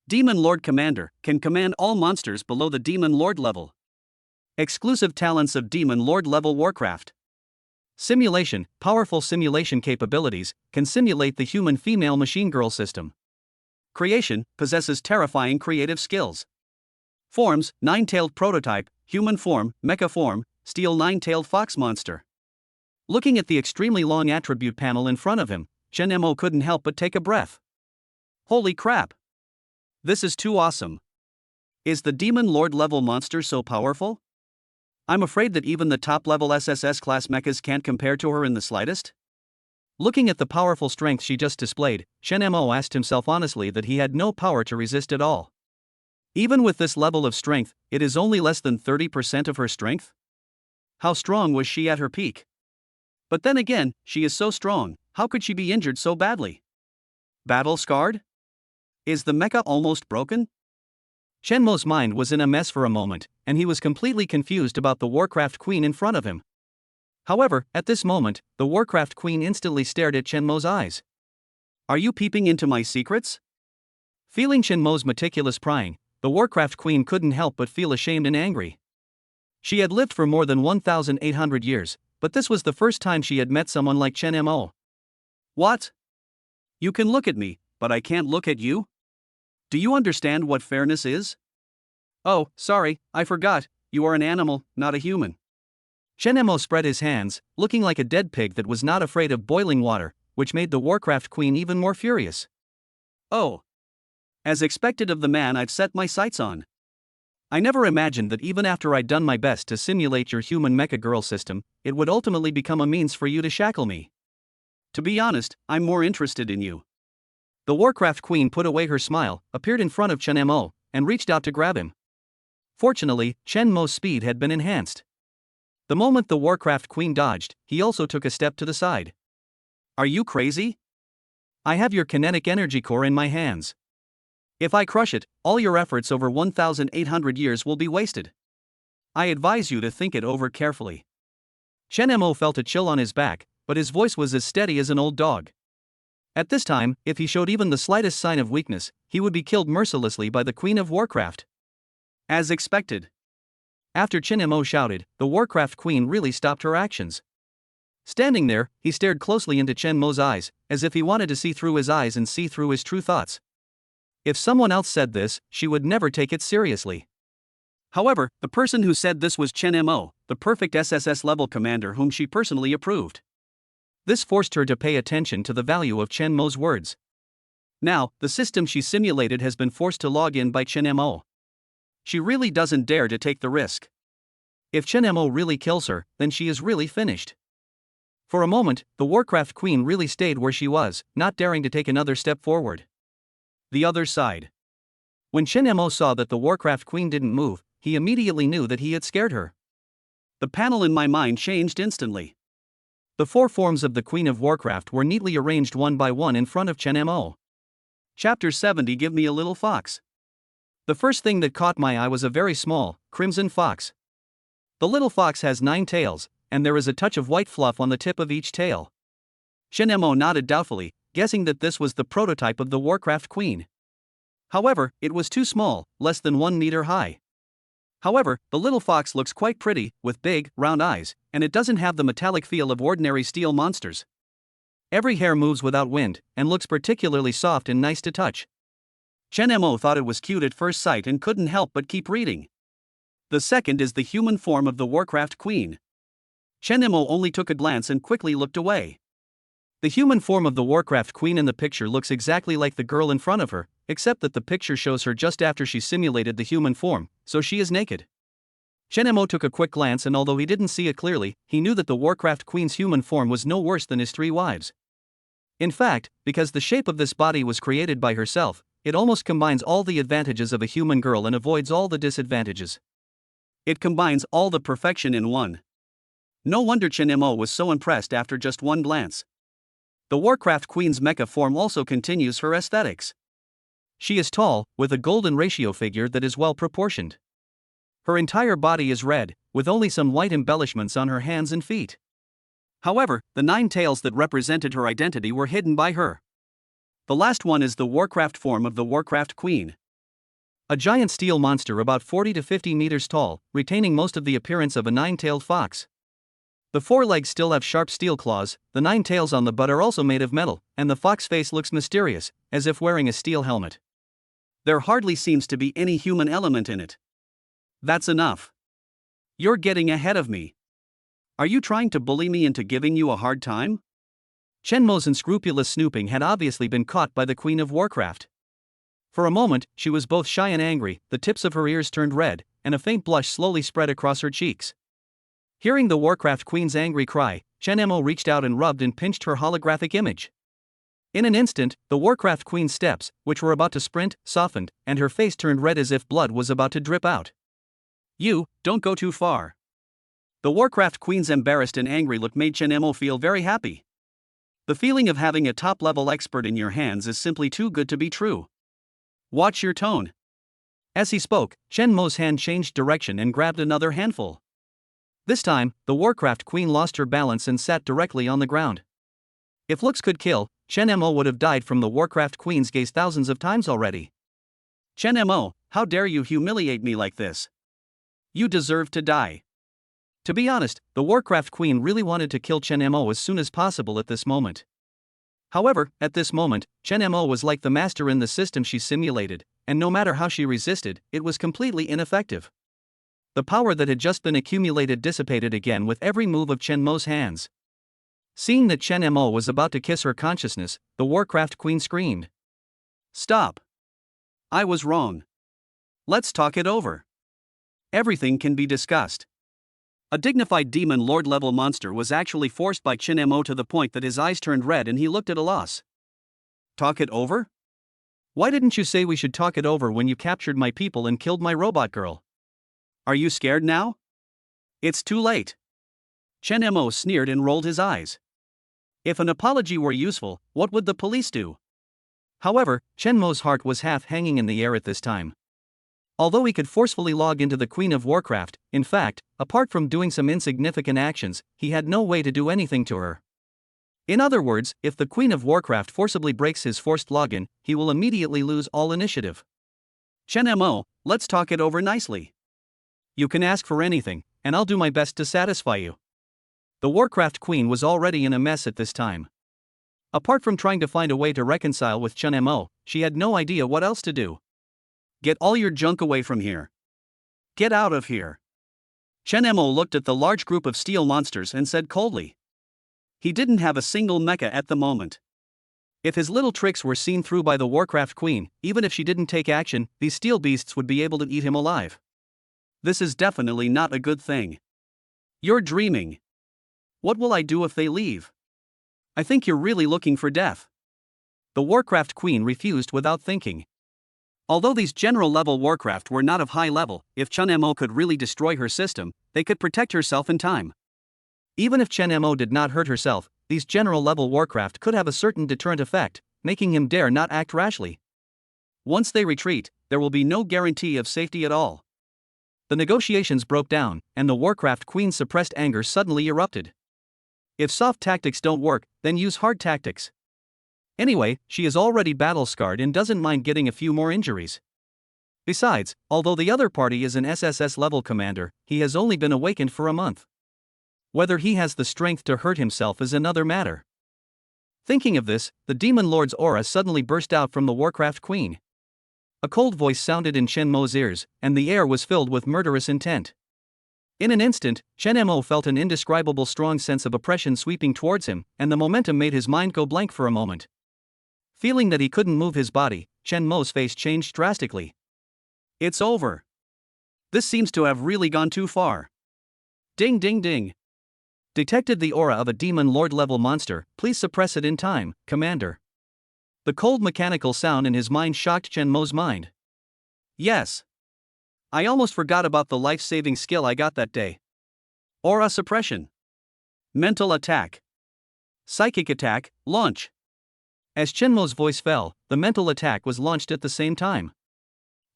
Demon Lord Commander, can command all monsters below the Demon Lord level. Exclusive talents of Demon Lord level Warcraft. Simulation, powerful simulation capabilities, can simulate the human female machine girl system. Creation, possesses terrifying creative skills. Forms, Nine-Tailed Prototype, Human Form, Mecha Form, Steel Nine-Tailed Fox Monster. Looking at the extremely long attribute panel in front of him, Chen Mo couldn't help but take a breath. Holy crap! This is too awesome. Is the Demon Lord level monster so powerful? I'm afraid that even the top-level SSS-class mechas can't compare to her in the slightest. Looking at the powerful strength she just displayed, Chen Mo asked himself honestly that he had no power to resist at all. Even with this level of strength, it is only less than 30% of her strength? How strong was she at her peak? But then again, she is so strong, how could she be injured so badly? Battle scarred? Is the mecha almost broken? Chen Mo's mind was in a mess for a moment, and he was completely confused about the Warcraft Queen in front of him. However, at this moment, the Warcraft Queen instantly stared at Chen Mo's eyes. Are you peeping into my secrets? Feeling Chen Mo's meticulous prying, the Warcraft Queen couldn't help but feel ashamed and angry. She had lived for more than 1,800 years, but this was the first time she had met someone like Chen Mo. What? You can look at me, but I can't look at you? Do you understand what fairness is? Oh, sorry, I forgot, you are an animal, not a human. Chen Mo spread his hands, looking like a dead pig that was not afraid of boiling water, which made the Warcraft Queen even more furious. Oh. As expected of the man I've set my sights on. I never imagined that even after I'd done my best to simulate your human mecha girl system, it would ultimately become a means for you to shackle me. To be honest, I'm more interested in you. The Warcraft Queen put away her smile, appeared in front of Chen Mo, and reached out to grab him. Fortunately, Chen Mo's speed had been enhanced. The moment the Warcraft Queen dodged, he also took a step to the side. Are you crazy? I have your kinetic energy core in my hands. If I crush it, all your efforts over 1,800 years will be wasted. I advise you to think it over carefully. Chen Mo felt a chill on his back, but his voice was as steady as an old dog. At this time, if he showed even the slightest sign of weakness, he would be killed mercilessly by the Queen of Warcraft. As expected. After Chen Mo shouted, the Warcraft Queen really stopped her actions. Standing there, he stared closely into Chen Mo's eyes, as if he wanted to see through his eyes and see through his true thoughts. If someone else said this, she would never take it seriously. However, the person who said this was Chen Mo, the perfect SSS level commander whom she personally approved. This forced her to pay attention to the value of Chen Mo's words. Now, the system she simulated has been forced to log in by Chen Mo. She really doesn't dare to take the risk. If Chen Mo really kills her, then she is really finished. For a moment, the Warcraft Queen really stayed where she was, not daring to take another step forward. The other side. When Chen Mo saw that the Warcraft Queen didn't move, he immediately knew that he had scared her. The panel in my mind changed instantly. The 4 forms of the Queen of Warcraft were neatly arranged one by one in front of Chen Mo. Chapter 70 Give me a little fox. The first thing that caught my eye was a very small, crimson fox. The little fox has 9 tails, and there is a touch of white fluff on the tip of each tail. Chen Mo nodded doubtfully, guessing that this was the prototype of the Warcraft Queen. However, it was too small, less than 1 meter high. However, the little fox looks quite pretty, with big, round eyes, and it doesn't have the metallic feel of ordinary steel monsters. Every hair moves without wind, and looks particularly soft and nice to touch. Chen Mo thought it was cute at first sight and couldn't help but keep reading. The second is the human form of the Warcraft Queen. Chen Mo only took a glance and quickly looked away. The human form of the Warcraft Queen in the picture looks exactly like the girl in front of her, except that the picture shows her just after she simulated the human form, so she is naked. Chen Mo took a quick glance, and although he didn't see it clearly, he knew that the Warcraft Queen's human form was no worse than his 3 wives. In fact, because the shape of this body was created by herself, it almost combines all the advantages of a human girl and avoids all the disadvantages. It combines all the perfection in one. No wonder Chen Mo was so impressed after just one glance. The Warcraft Queen's mecha form also continues her aesthetics. She is tall, with a golden ratio figure that is well proportioned. Her entire body is red, with only some white embellishments on her hands and feet. However, the 9 tails that represented her identity were hidden by her. The last one is the Warcraft form of the Warcraft Queen. A giant steel monster about 40 to 50 meters tall, retaining most of the appearance of a 9-tailed fox. The 4 legs still have sharp steel claws, the 9 tails on the butt are also made of metal, and the fox face looks mysterious, as if wearing a steel helmet. There hardly seems to be any human element in it. That's enough. You're getting ahead of me. Are you trying to bully me into giving you a hard time? Chen Mo's unscrupulous snooping had obviously been caught by the Queen of Warcraft. For a moment, she was both shy and angry, the tips of her ears turned red, and a faint blush slowly spread across her cheeks. Hearing the Warcraft Queen's angry cry, Chen Mo reached out and rubbed and pinched her holographic image. In an instant, the Warcraft Queen's steps, which were about to sprint, softened, and her face turned red as if blood was about to drip out. You, don't go too far. The Warcraft Queen's embarrassed and angry look made Chen Mo feel very happy. The feeling of having a top-level expert in your hands is simply too good to be true. Watch your tone. As he spoke, Chen Mo's hand changed direction and grabbed another handful. This time, the Warcraft Queen lost her balance and sat directly on the ground. If looks could kill, Chen Mo would have died from the Warcraft Queen's gaze thousands of times already. Chen Mo, how dare you humiliate me like this? You deserve to die. To be honest, the Warcraft Queen really wanted to kill Chen Mo as soon as possible at this moment. However, at this moment, Chen Mo was like the master in the system she simulated, and no matter how she resisted, it was completely ineffective. The power that had just been accumulated dissipated again with every move of Chen Mo's hands. Seeing that Chen Mo was about to kiss her consciousness, the Warcraft Queen screamed. Stop. I was wrong. Let's talk it over. Everything can be discussed. A dignified demon lord level monster was actually forced by Chen Mo to the point that his eyes turned red and he looked at a loss. Talk it over? Why didn't you say we should talk it over when you captured my people and killed my robot girl? Are you scared now? It's too late. Chen Mo sneered and rolled his eyes. If an apology were useful, what would the police do? However, Chen Mo's heart was half hanging in the air at this time. Although he could forcefully log into the Queen of Warcraft, in fact, apart from doing some insignificant actions, he had no way to do anything to her. In other words, if the Queen of Warcraft forcibly breaks his forced login, he will immediately lose all initiative. Chen Mo, let's talk it over nicely. You can ask for anything, and I'll do my best to satisfy you. The Warcraft Queen was already in a mess at this time. Apart from trying to find a way to reconcile with Chen Mo, she had no idea what else to do. Get all your junk away from here. Get out of here. Chen Mo looked at the large group of steel monsters and said coldly. He didn't have a single mecha at the moment. If his little tricks were seen through by the Warcraft Queen, even if she didn't take action, these steel beasts would be able to eat him alive. This is definitely not a good thing. You're dreaming. What will I do if they leave? I think you're really looking for death. The Warcraft Queen refused without thinking. Although these general-level Warcraft were not of high level, if Chen Mo could really destroy her system, they could protect herself in time. Even if Chen Mo did not hurt herself, these general-level Warcraft could have a certain deterrent effect, making him dare not act rashly. Once they retreat, there will be no guarantee of safety at all. The negotiations broke down, and the Warcraft Queen's suppressed anger suddenly erupted. If soft tactics don't work, then use hard tactics. Anyway, she is already battle-scarred and doesn't mind getting a few more injuries. Besides, although the other party is an SSS-level commander, he has only been awakened for a month. Whether he has the strength to hurt himself is another matter. Thinking of this, the Demon Lord's aura suddenly burst out from the Warcraft Queen. A cold voice sounded in Chen Mo's ears, and the air was filled with murderous intent. In an instant, Chen Mo felt an indescribable strong sense of oppression sweeping towards him, and the momentum made his mind go blank for a moment. Feeling that he couldn't move his body, Chen Mo's face changed drastically. It's over. This seems to have really gone too far. Ding ding ding. Detected the aura of a Demon Lord level monster, please suppress it in time, Commander. The cold mechanical sound in his mind shocked Chen Mo's mind. Yes. I almost forgot about the life-saving skill I got that day. Aura suppression. Mental attack. Psychic attack, launch. As Chen Mo's voice fell, the mental attack was launched at the same time.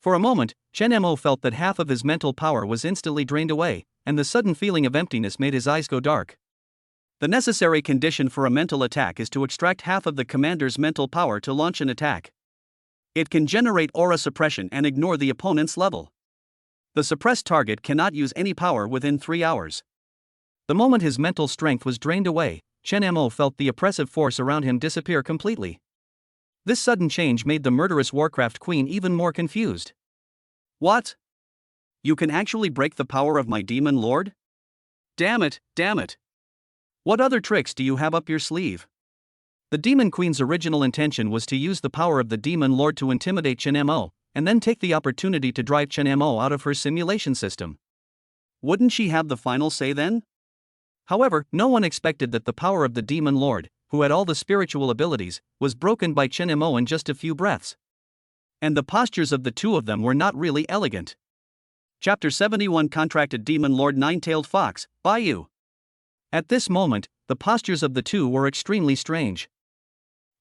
For a moment, Chen Mo felt that half of his mental power was instantly drained away, and the sudden feeling of emptiness made his eyes go dark. The necessary condition for a mental attack is to extract half of the commander's mental power to launch an attack. It can generate aura suppression and ignore the opponent's level. The suppressed target cannot use any power within 3 hours. The moment his mental strength was drained away, Chen Mo felt the oppressive force around him disappear completely. This sudden change made the murderous Warcraft Queen even more confused. What? You can actually break the power of my Demon Lord? Damn it, damn it. What other tricks do you have up your sleeve? The Demon Queen's original intention was to use the power of the Demon Lord to intimidate Chen Mo, and then take the opportunity to drive Chen Mo out of her simulation system. Wouldn't she have the final say then? However, no one expected that the power of the Demon Lord, who had all the spiritual abilities, was broken by Chen Mo in just a few breaths. And the postures of the two of them were not really elegant. Chapter 71 Contracted Demon Lord Nine-Tailed Fox, Bayou. At this moment, the postures of the two were extremely strange.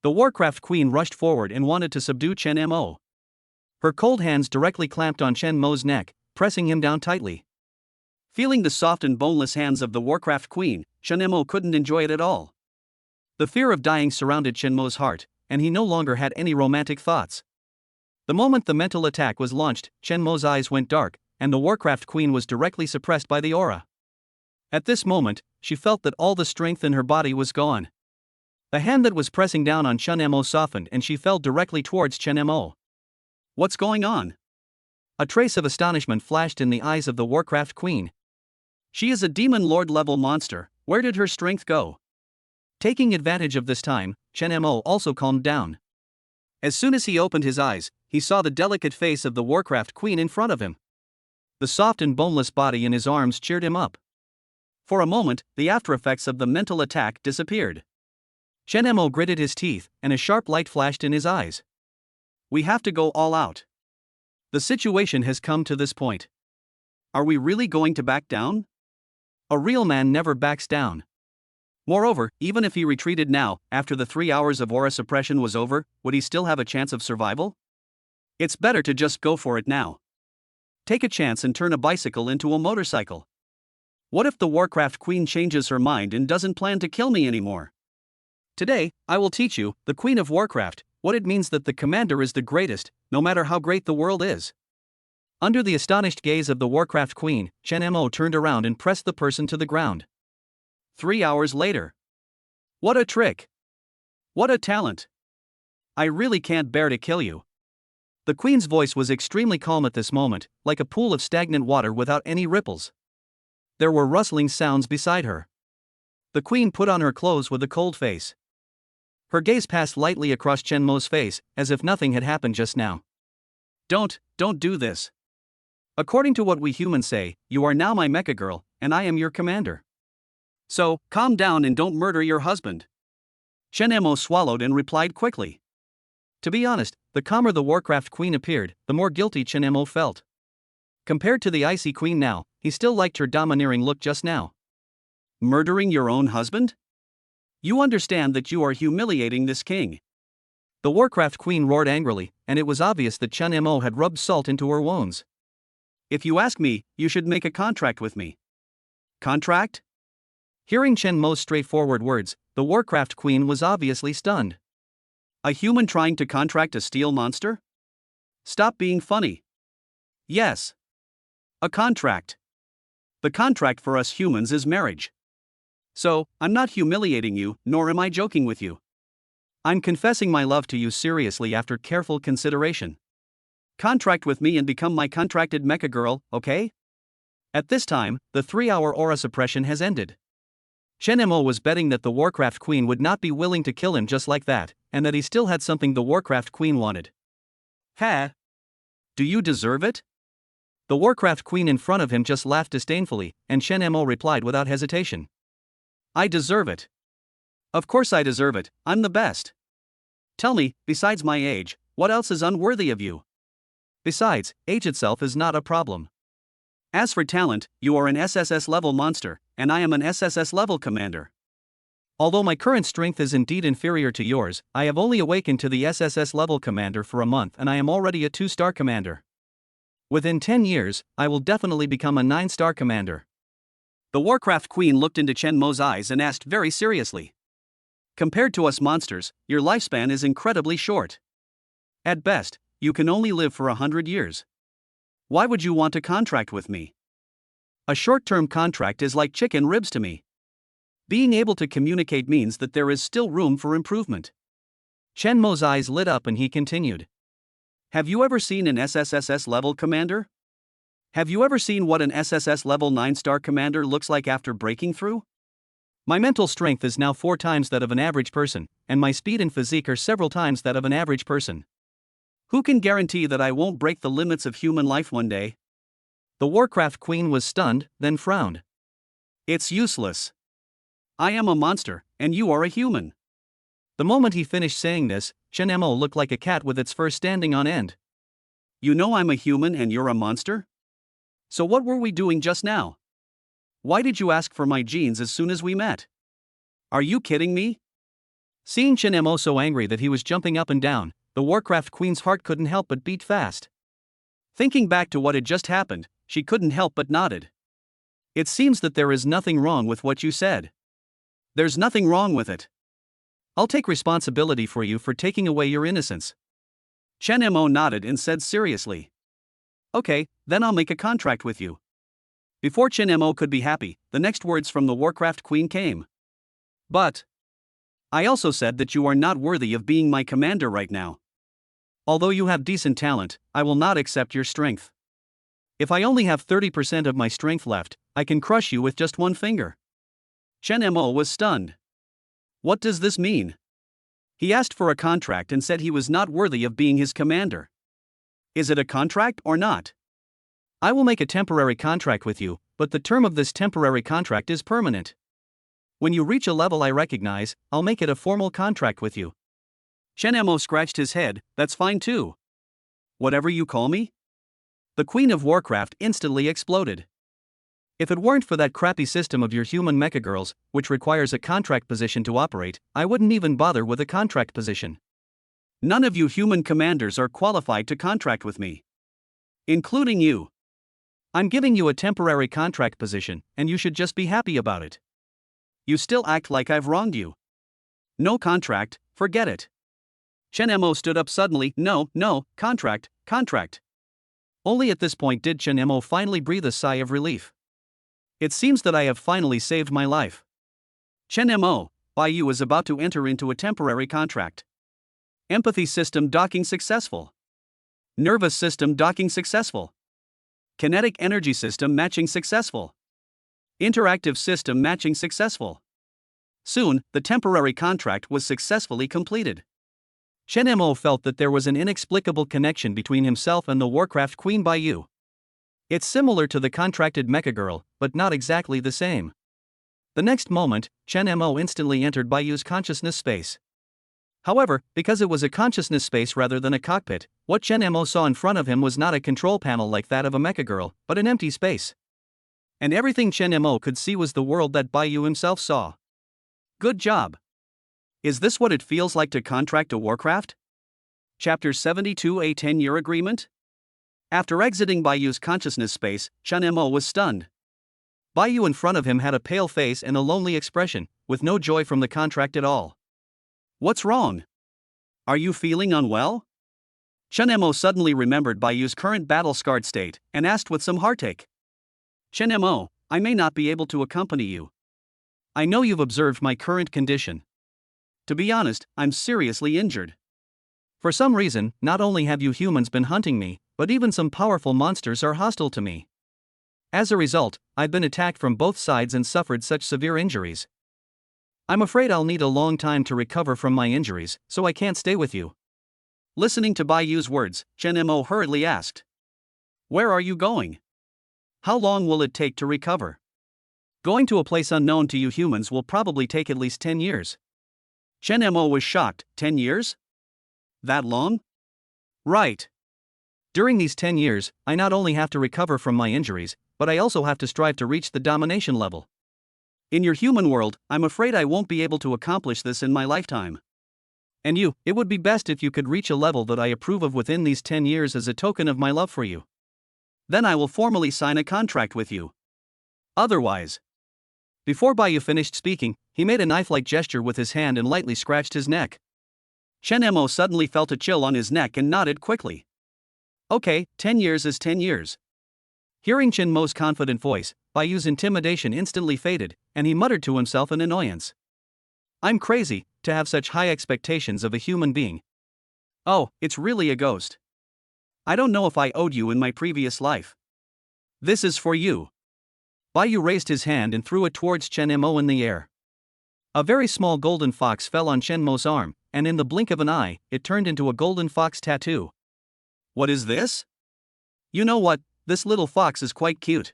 The Warcraft Queen rushed forward and wanted to subdue Chen Mo. Her cold hands directly clamped on Chen Mo's neck, pressing him down tightly. Feeling the soft and boneless hands of the Warcraft Queen, Chen Mo couldn't enjoy it at all. The fear of dying surrounded Chen Mo's heart, and he no longer had any romantic thoughts. The moment the mental attack was launched, Chen Mo's eyes went dark, and the Warcraft Queen was directly suppressed by the aura. At this moment, she felt that all the strength in her body was gone. The hand that was pressing down on Chen Mo softened and she fell directly towards Chen Mo. What's going on? A trace of astonishment flashed in the eyes of the Warcraft Queen. She is a Demon Lord level monster, where did her strength go? Taking advantage of this time, Chen Mo also calmed down. As soon as he opened his eyes, he saw the delicate face of the Warcraft Queen in front of him. The soft and boneless body in his arms cheered him up. For a moment, the aftereffects of the mental attack disappeared. Chen Mo gritted his teeth, and a sharp light flashed in his eyes. We have to go all out. The situation has come to this point. Are we really going to back down? A real man never backs down. Moreover, even if he retreated now, after the 3 hours of aura suppression was over, would he still have a chance of survival? It's better to just go for it now. Take a chance and turn a bicycle into a motorcycle. What if the Warcraft Queen changes her mind and doesn't plan to kill me anymore? Today, I will teach you, the Queen of Warcraft, what it means that the commander is the greatest, no matter how great the world is. Under the astonished gaze of the Warcraft Queen, Chen Mo turned around and pressed the person to the ground. 3 hours later. What a trick! What a talent! I really can't bear to kill you. The Queen's voice was extremely calm at this moment, like a pool of stagnant water without any ripples. There were rustling sounds beside her. The Queen put on her clothes with a cold face. Her gaze passed lightly across Chen Mo's face, as if nothing had happened just now. Don't do this. According to what we humans say, you are now my mecha girl, and I am your commander. So, calm down and don't murder your husband. Chen Mo swallowed and replied quickly. To be honest, the calmer the Warcraft Queen appeared, the more guilty Chen Mo felt. Compared to the icy queen now, he still liked her domineering look just now. Murdering your own husband? You understand that you are humiliating this king. The Warcraft Queen roared angrily, and it was obvious that Chen Mo had rubbed salt into her wounds. If you ask me, you should make a contract with me. Contract? Hearing Chen Mo's straightforward words, the Warcraft Queen was obviously stunned. A human trying to contract a steel monster? Stop being funny. Yes. A contract. The contract for us humans is marriage. So, I'm not humiliating you, nor am I joking with you. I'm confessing my love to you seriously after careful consideration. Contract with me and become my contracted mecha girl, okay? At this time, the 3-hour aura suppression has ended. Chen Mo was betting that the Warcraft Queen would not be willing to kill him just like that, and that he still had something the Warcraft Queen wanted. Ha! Do you deserve it? The Warcraft Queen in front of him just laughed disdainfully, and Chen Mo replied without hesitation. I deserve it. Of course I deserve it, I'm the best. Tell me, besides my age, what else is unworthy of you? Besides, age itself is not a problem. As for talent, you are an SSS level monster, and I am an SSS level commander. Although my current strength is indeed inferior to yours, I have only awakened to the SSS level commander for a month and I am already a 2-star commander. Within 10 years, I will definitely become a 9-star commander. The Warcraft Queen looked into Chen Mo's eyes and asked very seriously. Compared to us monsters, your lifespan is incredibly short. At best, you can only live for 100 years. Why would you want to contract with me? A short-term contract is like chicken ribs to me. Being able to communicate means that there is still room for improvement. Chen Mo's eyes lit up and he continued. Have you ever seen an SSS level commander? Have you ever seen what an SSS level 9-star commander looks like after breaking through? My mental strength is now 4 times that of an average person, and my speed and physique are several times that of an average person. Who can guarantee that I won't break the limits of human life one day? The Warcraft Queen was stunned, then frowned. It's useless. I am a monster, and you are a human. The moment he finished saying this, Chen Mo looked like a cat with its fur standing on end. You know I'm a human and you're a monster? So what were we doing just now? Why did you ask for my genes as soon as we met? Are you kidding me? Seeing Chen Mo so angry that he was jumping up and down, the Warcraft Queen's heart couldn't help but beat fast. Thinking back to what had just happened, she couldn't help but nodded. It seems that there is nothing wrong with what you said. There's nothing wrong with it. I'll take responsibility for you for taking away your innocence. Chen Mo nodded and said seriously. Okay, then I'll make a contract with you. Before Chen Mo could be happy, the next words from the Warcraft Queen came. But I also said that you are not worthy of being my commander right now. Although you have decent talent, I will not accept your strength. If I only have 30% of my strength left, I can crush you with just one finger. Chen Mo was stunned. What does this mean? He asked for a contract and said he was not worthy of being his commander. Is it a contract or not? I will make a temporary contract with you, but the term of this temporary contract is permanent. When you reach a level I recognize, I'll make it a formal contract with you. Chen Mo scratched his head. That's fine too. Whatever you call me? The Queen of Warcraft instantly exploded. If it weren't for that crappy system of your human mecha girls, which requires a contract position to operate, I wouldn't even bother with a contract position. None of you human commanders are qualified to contract with me. Including you. I'm giving you a temporary contract position, and you should just be happy about it. You still act like I've wronged you. No contract, forget it. Chen Mo stood up suddenly. No, contract. Only at this point did Chen Mo finally breathe a sigh of relief. It seems that I have finally saved my life. Chen Mo, Bai Yu is about to enter into a temporary contract. Empathy system docking successful. Nervous system docking successful. Kinetic energy system matching successful. Interactive system matching successful. Soon, the temporary contract was successfully completed. Chen Mo felt that there was an inexplicable connection between himself and the Warcraft Queen Bai Yu. It's similar to the contracted mecha girl, but not exactly the same. The next moment, Chen Mo instantly entered Bai Yu's consciousness space. However, because it was a consciousness space rather than a cockpit, what Chen Mo saw in front of him was not a control panel like that of a mecha girl, but an empty space. And everything Chen Mo could see was the world that Bai Yu himself saw. Good job. Is this what it feels like to contract a Warcraft? Chapter 72, a 10-year agreement? After exiting Bai Yu's consciousness space, Chen Mo was stunned. Bai Yu in front of him had a pale face and a lonely expression, with no joy from the contract at all. What's wrong? Are you feeling unwell? Chen Mo suddenly remembered Bai Yu's current battle-scarred state, and asked with some heartache. Chen Mo, I may not be able to accompany you. I know you've observed my current condition. To be honest, I'm seriously injured. For some reason, not only have you humans been hunting me, but even some powerful monsters are hostile to me. As a result, I've been attacked from both sides and suffered such severe injuries. I'm afraid I'll need a long time to recover from my injuries, so I can't stay with you. Listening to Bai Yu's words, Chen Mo hurriedly asked. Where are you going? How long will it take to recover? Going to a place unknown to you humans will probably take at least 10 years. Chen Mo was shocked. 10 years? That long? Right. During these 10 years, I not only have to recover from my injuries, but I also have to strive to reach the domination level. In your human world, I'm afraid I won't be able to accomplish this in my lifetime. And you, it would be best if you could reach a level that I approve of within these 10 years as a token of my love for you. Then I will formally sign a contract with you. Otherwise. Before Bai Yu finished speaking, he made a knife-like gesture with his hand and lightly scratched his neck. Chen Mo suddenly felt a chill on his neck and nodded quickly. Okay, 10 years is 10 years. Hearing Chen Mo's confident voice, Bai Yu's intimidation instantly faded, and he muttered to himself in annoyance. I'm crazy to have such high expectations of a human being. Oh, it's really a ghost. I don't know if I owed you in my previous life. This is for you. Bai Yu raised his hand and threw it towards Chen Mo in the air. A very small golden fox fell on Chen Mo's arm, and in the blink of an eye, it turned into a golden fox tattoo. What is this? You know what, this little fox is quite cute.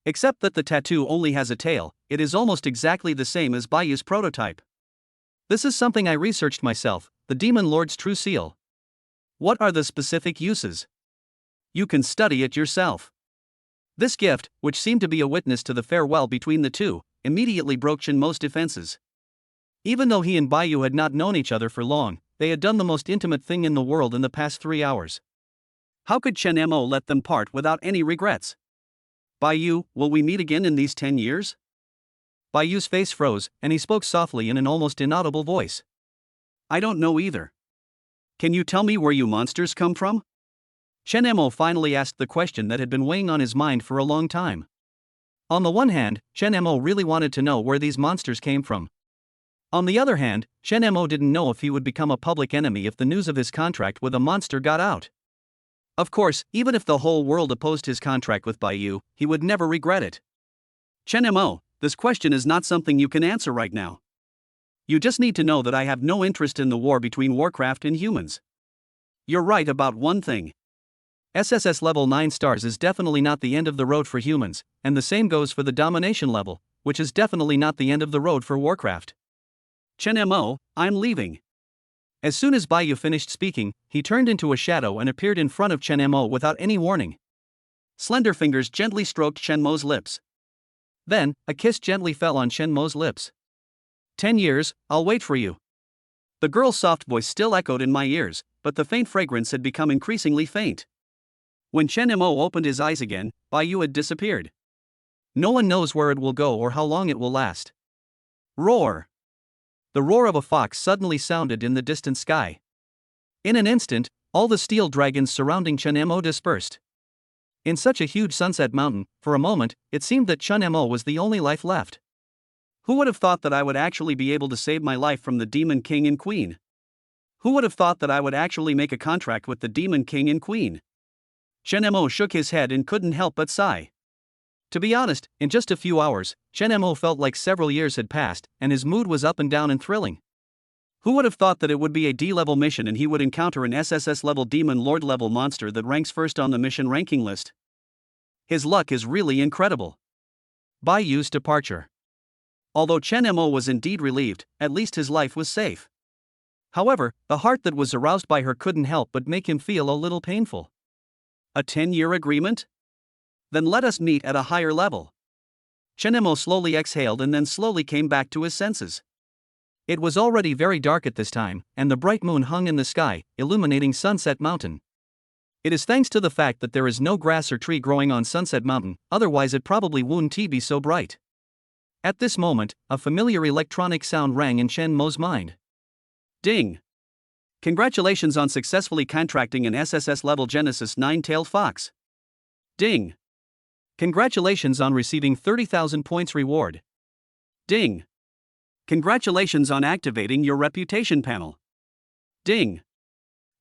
Except that the tattoo only has a tail, it is almost exactly the same as Bai Yu's prototype. This is something I researched myself, the Demon Lord's true seal. What are the specific uses? You can study it yourself. This gift, which seemed to be a witness to the farewell between the two, immediately broke Chen Mo's defenses. Even though he and Bai Yu had not known each other for long, they had done the most intimate thing in the world in the past 3 hours. How could Chen Mo let them part without any regrets? Bai Yu, will we meet again in these 10 years? Bai Yu's face froze, and he spoke softly in an almost inaudible voice. I don't know either. Can you tell me where you monsters come from? Chen Mo finally asked the question that had been weighing on his mind for a long time. On the one hand, Chen Mo really wanted to know where these monsters came from. On the other hand, Chen Mo didn't know if he would become a public enemy if the news of his contract with a monster got out. Of course, even if the whole world opposed his contract with Bai Yu, he would never regret it. Chen Mo, this question is not something you can answer right now. You just need to know that I have no interest in the war between Warcraft and humans. You're right about one thing. SSS level 9 stars is definitely not the end of the road for humans, and the same goes for the domination level, which is definitely not the end of the road for Warcraft. Chen Mo, I'm leaving. As soon as Bai Yu finished speaking, he turned into a shadow and appeared in front of Chen Mo without any warning. Slender fingers gently stroked Chen Mo's lips. Then, a kiss gently fell on Chen Mo's lips. 10 years, I'll wait for you. The girl's soft voice still echoed in my ears, but the faint fragrance had become increasingly faint. When Chen Mo opened his eyes again, Bai Yu had disappeared. No one knows where it will go or how long it will last. Roar! The roar of a fox suddenly sounded in the distant sky. In an instant, all the steel dragons surrounding Chen Mo dispersed. In such a huge sunset mountain, for a moment, it seemed that Chen Mo was the only life left. Who would have thought that I would actually be able to save my life from the Demon King and Queen? Who would have thought that I would actually make a contract with the Demon King and Queen? Chen Mo shook his head and couldn't help but sigh. To be honest, in just a few hours, Chen Mo felt like several years had passed, and his mood was up and down and thrilling. Who would have thought that it would be a D-level mission and he would encounter an SSS-level Demon Lord-level monster that ranks first on the mission ranking list? His luck is really incredible. Bai Yu's departure. Although Chen Mo was indeed relieved, at least his life was safe. However, the heart that was aroused by her couldn't help but make him feel a little painful. A 10-year agreement? Then let us meet at a higher level. Chen Mo slowly exhaled and then slowly came back to his senses. It was already very dark at this time, and the bright moon hung in the sky, illuminating Sunset Mountain. It is thanks to the fact that there is no grass or tree growing on Sunset Mountain, otherwise it probably wouldn't be so bright. At this moment, a familiar electronic sound rang in Chen Mo's mind. Ding! Congratulations on successfully contracting an SSS-level Genesis 9-tailed fox. Ding! Congratulations on receiving 30,000 points reward. Ding! Congratulations on activating your reputation panel. Ding!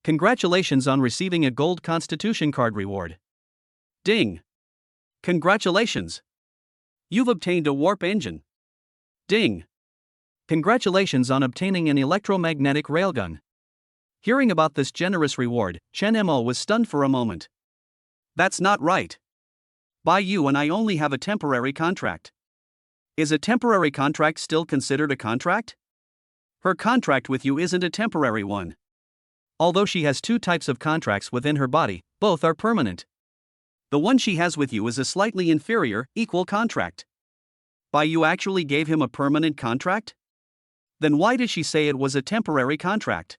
Congratulations on receiving a gold constitution card reward. Ding! Congratulations! You've obtained a warp engine. Ding! Congratulations on obtaining an electromagnetic railgun. Hearing about this generous reward, Chen Mo was stunned for a moment. That's not right. Bai Yu and I only have a temporary contract. Is a temporary contract still considered a contract? Her contract with you isn't a temporary one. Although she has two types of contracts within her body, both are permanent. The one she has with you is a slightly inferior, equal contract. Bai Yu actually gave him a permanent contract? Then why did she say it was a temporary contract?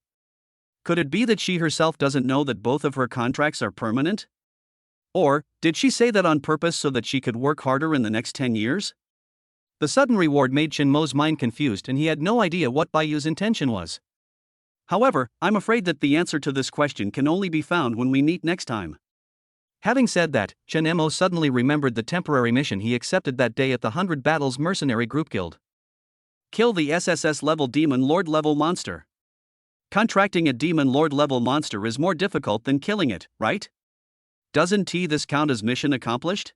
Could it be that she herself doesn't know that both of her contracts are permanent? Or, did she say that on purpose so that she could work harder in the next 10 years? The sudden reward made Chen Mo's mind confused and he had no idea what Bai Yu's intention was. However, I'm afraid that the answer to this question can only be found when we meet next time. Having said that, Chen Mo suddenly remembered the temporary mission he accepted that day at the 100 Battles Mercenary Group Guild. Kill the SSS-level Demon Lord-level monster. Contracting a Demon Lord-level monster is more difficult than killing it, right? Doesn't this count as mission accomplished?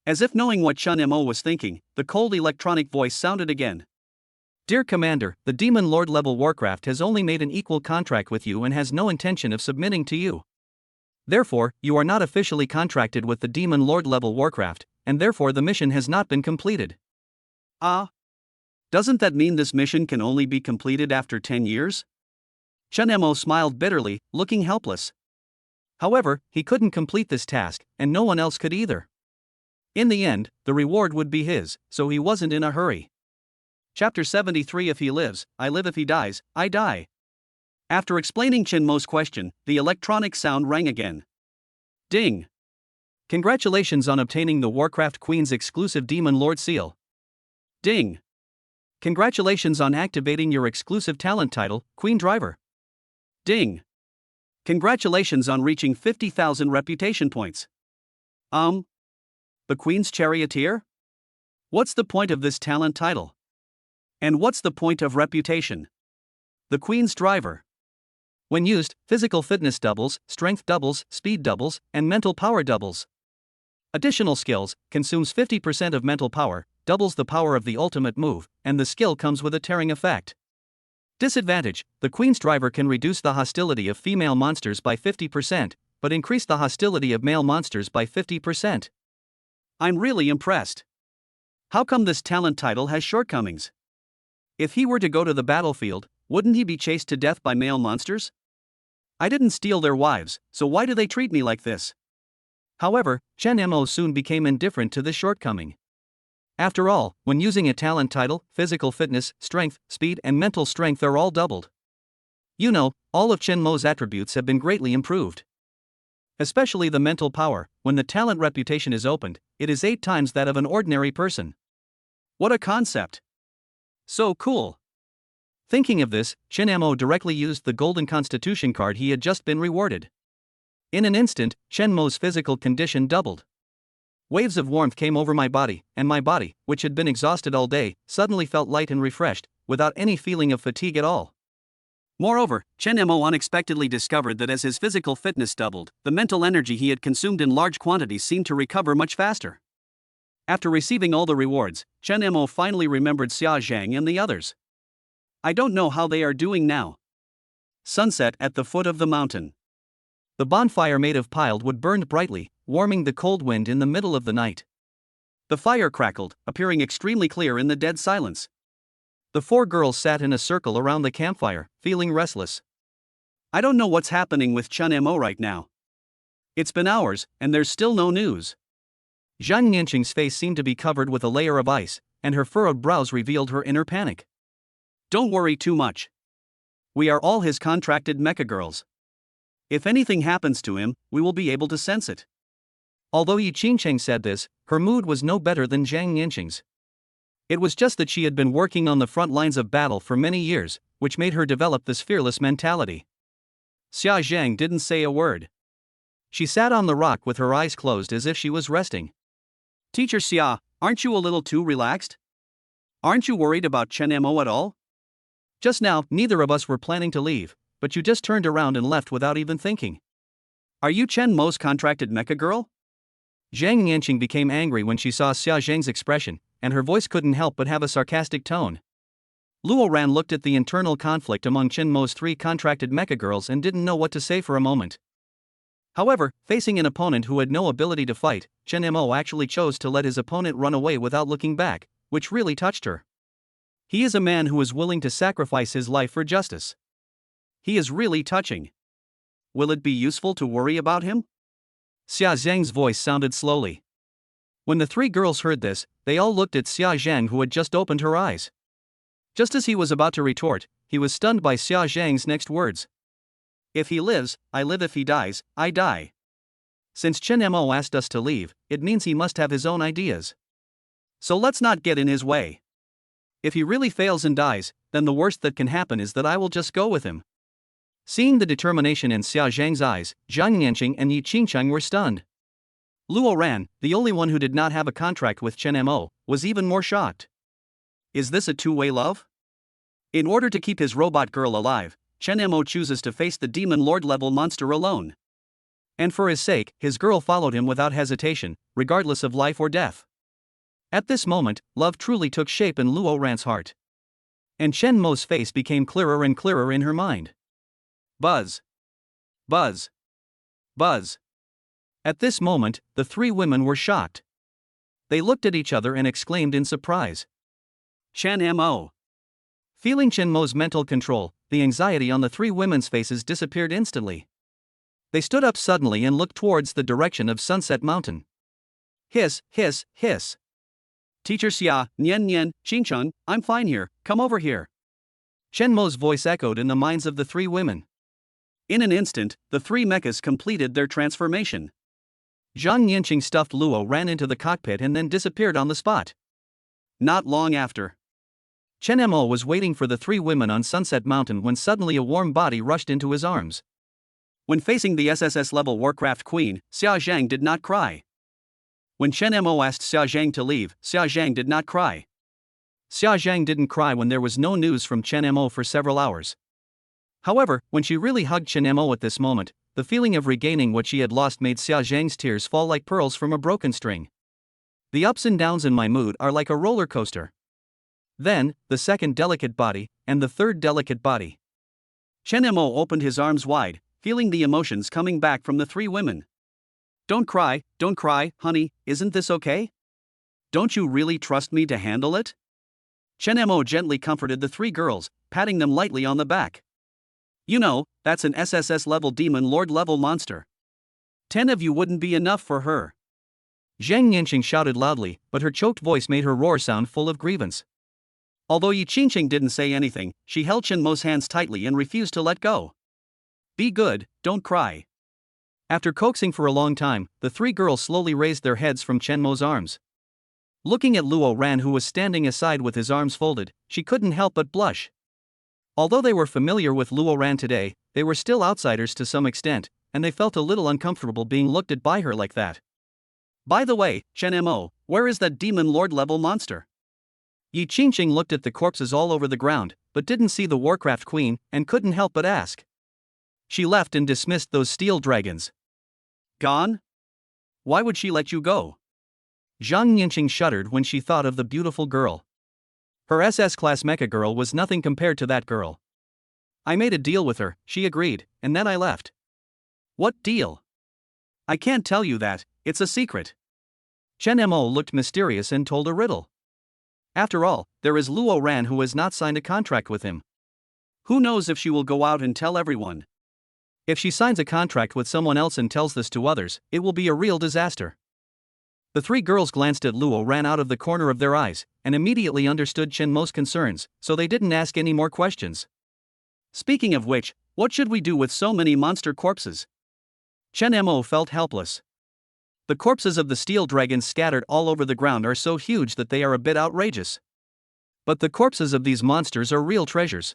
As if knowing what Chen Mo was thinking, the cold electronic voice sounded again. Dear Commander, the Demon Lord-level Warcraft has only made an equal contract with you and has no intention of submitting to you. Therefore, you are not officially contracted with the Demon Lord-level Warcraft, and therefore the mission has not been completed. Doesn't that mean this mission can only be completed after 10 years? Chen Mo smiled bitterly, looking helpless. However, he couldn't complete this task, and no one else could either. In the end, the reward would be his, so he wasn't in a hurry. Chapter 73 If he lives, I live. If he dies, I die. After explaining Chen Mo's question, the electronic sound rang again. Ding! Congratulations on obtaining the Warcraft Queen's exclusive Demon Lord seal. Ding! Congratulations on activating your exclusive talent title, Queen Driver. Ding! Congratulations on reaching 50,000 reputation points. The Queen's Charioteer? What's the point of this talent title? And what's the point of reputation? The Queen's Driver. When used, physical fitness doubles, strength doubles, speed doubles, and mental power doubles. Additional skills, consumes 50% of mental power, doubles the power of the ultimate move, and the skill comes with a tearing effect. Disadvantage, the Queen's Driver can reduce the hostility of female monsters by 50%, but increase the hostility of male monsters by 50%. I'm really impressed. How come this talent title has shortcomings? If he were to go to the battlefield, wouldn't he be chased to death by male monsters? I didn't steal their wives, so why do they treat me like this? However, Chen Mo soon became indifferent to this shortcoming. After all, when using a talent title, physical fitness, strength, speed, and mental strength are all doubled. You know, all of Chen Mo's attributes have been greatly improved. Especially the mental power, when the talent reputation is opened, it is 8 times that of an ordinary person. What a concept! So cool! Thinking of this, Chen Mo directly used the golden constitution card he had just been rewarded. In an instant, Chen Mo's physical condition doubled. Waves of warmth came over my body, and my body, which had been exhausted all day, suddenly felt light and refreshed, without any feeling of fatigue at all. Moreover, Chen Mo unexpectedly discovered that as his physical fitness doubled, the mental energy he had consumed in large quantities seemed to recover much faster. After receiving all the rewards, Chen Mo finally remembered Xia Zhang and the others. I don't know how they are doing now. Sunset at the foot of the mountain. The bonfire made of piled wood burned brightly, warming the cold wind in the middle of the night. The fire crackled, appearing extremely clear in the dead silence. The 4 girls sat in a circle around the campfire, feeling restless. I don't know what's happening with Chen Mo right now. It's been hours, and there's still no news. Zhang Yanqing's face seemed to be covered with a layer of ice, and her furrowed brows revealed her inner panic. Don't worry too much. We are all his contracted mecha girls. If anything happens to him, we will be able to sense it. Although Yi Qingcheng said this, her mood was no better than Zhang Yanqing's. It was just that she had been working on the front lines of battle for many years, which made her develop this fearless mentality. Xia Zhang didn't say a word. She sat on the rock with her eyes closed as if she was resting. Teacher Xia, aren't you a little too relaxed? Aren't you worried about Chen Mo at all? Just now, neither of us were planning to leave, but you just turned around and left without even thinking. Are you Chen Mo's contracted mecha girl? Zhang Yanqing became angry when she saw Xia Zhang's expression, and her voice couldn't help but have a sarcastic tone. Luo Ran looked at the internal conflict among Chen Mo's 3 contracted mecha girls and didn't know what to say for a moment. However, facing an opponent who had no ability to fight, Chen Mo actually chose to let his opponent run away without looking back, which really touched her. He is a man who is willing to sacrifice his life for justice. He is really touching. Will it be useful to worry about him? Xia Zhang's voice sounded slowly. When the 3 girls heard this, they all looked at Xia Zhang, who had just opened her eyes. Just as he was about to retort, he was stunned by Xia Zhang's next words. If he lives, I live. If he dies, I die. Since Chen Mo asked us to leave, it means he must have his own ideas. So let's not get in his way. If he really fails and dies, then the worst that can happen is that I will just go with him. Seeing the determination in Xia Zhang's eyes, Zhang Yanqing and Yi Qingcheng were stunned. Luo Ran, the only one who did not have a contract with Chen Mo, was even more shocked. Is this a two-way love? In order to keep his robot girl alive, Chen Mo chooses to face the demon lord level monster alone. And for his sake, his girl followed him without hesitation, regardless of life or death. At this moment, love truly took shape in Luo Ran's heart. And Chen Mo's face became clearer and clearer in her mind. Buzz. Buzz. Buzz. At this moment, the 3 women were shocked. They looked at each other and exclaimed in surprise. Chen Mo. Feeling Chen Mo's mental control, the anxiety on the 3 women's faces disappeared instantly. They stood up suddenly and looked towards the direction of Sunset Mountain. Hiss, hiss, hiss. Teacher Xia, Nian Nian, Qingcheng, I'm fine here, come over here. Chen Mo's voice echoed in the minds of the 3 women. In an instant, the 3 mechas completed their transformation. Zhang Yanqing stuffed Luo ran into the cockpit and then disappeared on the spot. Not long after, Chen Mo was waiting for the 3 women on Sunset Mountain when suddenly a warm body rushed into his arms. When facing the SSS-level Warcraft Queen, Xia Zhang did not cry. When Chen Mo asked Xia Zhang to leave, Xia Zhang did not cry. Xia Zhang didn't cry when there was no news from Chen Mo for several hours. However, when she really hugged Chen Mo at this moment, the feeling of regaining what she had lost made Xia Zhang's tears fall like pearls from a broken string. The ups and downs in my mood are like a roller coaster. Then, the second delicate body, and the third delicate body. Chen Mo opened his arms wide, feeling the emotions coming back from the 3 women. Don't cry, honey, isn't this okay? Don't you really trust me to handle it? Chen Mo gently comforted the 3 girls, patting them lightly on the back. You know, that's an SSS-level demon lord-level monster. 10 of you wouldn't be enough for her. Zhang Yanqing shouted loudly, but her choked voice made her roar sound full of grievance. Although Yi Qingcheng didn't say anything, she held Chen Mo's hands tightly and refused to let go. Be good, don't cry. After coaxing for a long time, the three girls slowly raised their heads from Chenmo's arms. Looking at Luo Ran, who was standing aside with his arms folded, she couldn't help but blush. Although they were familiar with Luo Ran today, they were still outsiders to some extent, and they felt a little uncomfortable being looked at by her like that. By the way, Chen Mo, where is that demon lord level monster? Yi Qingqing looked at the corpses all over the ground, but didn't see the Warcraft Queen, and couldn't help but ask. She left and dismissed those steel dragons. Gone? Why would she let you go? Zhang Yinqing shuddered when she thought of the beautiful girl. Her SS-class mecha girl was nothing compared to that girl. I made a deal with her, she agreed, and then I left. What deal? I can't tell you that, it's a secret. Chen Mo looked mysterious and told a riddle. After all, there is Luo Ran who has not signed a contract with him. Who knows if she will go out and tell everyone? If she signs a contract with someone else and tells this to others, it will be a real disaster. The three girls glanced at Luo Ran out of the corner of their eyes, and immediately understood Chen Mo's concerns, so they didn't ask any more questions. Speaking of which, what should we do with so many monster corpses? Chen Mo felt helpless. The corpses of the steel dragons scattered all over the ground are so huge that they are a bit outrageous. But the corpses of these monsters are real treasures.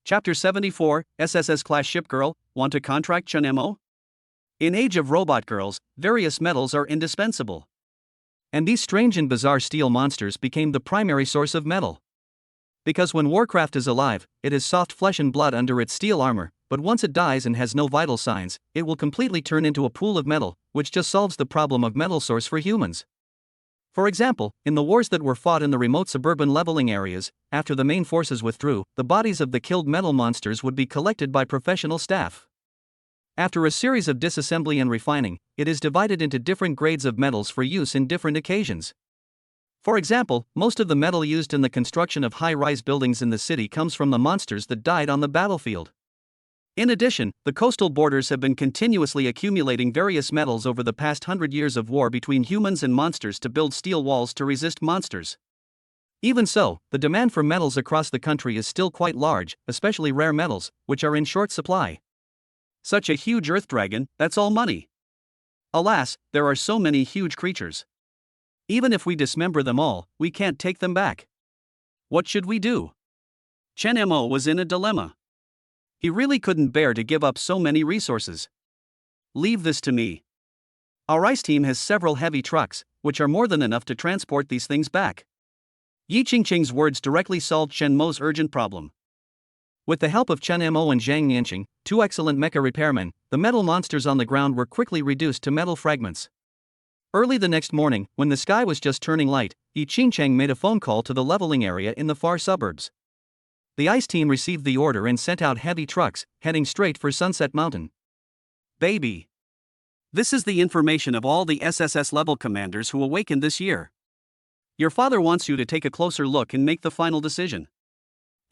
Chapter 74, SSS-class ship girl, want to contract Chen Mo? In Age of Robot Girls, various metals are indispensable. And these strange and bizarre steel monsters became the primary source of metal. Because when Warcraft is alive, it has soft flesh and blood under its steel armor, but once it dies and has no vital signs, it will completely turn into a pool of metal, which just solves the problem of metal source for humans. For example, in the wars that were fought in the remote suburban leveling areas, after the main forces withdrew, the bodies of the killed metal monsters would be collected by professional staff. After a series of disassembly and refining, it is divided into different grades of metals for use in different occasions. For example, most of the metal used in the construction of high-rise buildings in the city comes from the monsters that died on the battlefield. In addition, the coastal borders have been continuously accumulating various metals over the past 100 years of war between humans and monsters to build steel walls to resist monsters. Even so, the demand for metals across the country is still quite large, especially rare metals, which are in short supply. Such a huge earth dragon, that's all money. Alas, there are so many huge creatures. Even if we dismember them all, we can't take them back. What should we do? Chen Mo was in a dilemma. He really couldn't bear to give up so many resources. Leave this to me. Our ice team has several heavy trucks, which are more than enough to transport these things back. Yi Qingqing's words directly solved Chen Mo's urgent problem. With the help of Chen Mo and Zhang Yanqing, two excellent mecha repairmen, the metal monsters on the ground were quickly reduced to metal fragments. Early the next morning, when the sky was just turning light, Yi Qingqing made a phone call to the leveling area in the far suburbs. The ice team received the order and sent out heavy trucks, heading straight for Sunset Mountain. Baby. This is the information of all the SSS level commanders who awakened this year. Your father wants you to take a closer look and make the final decision.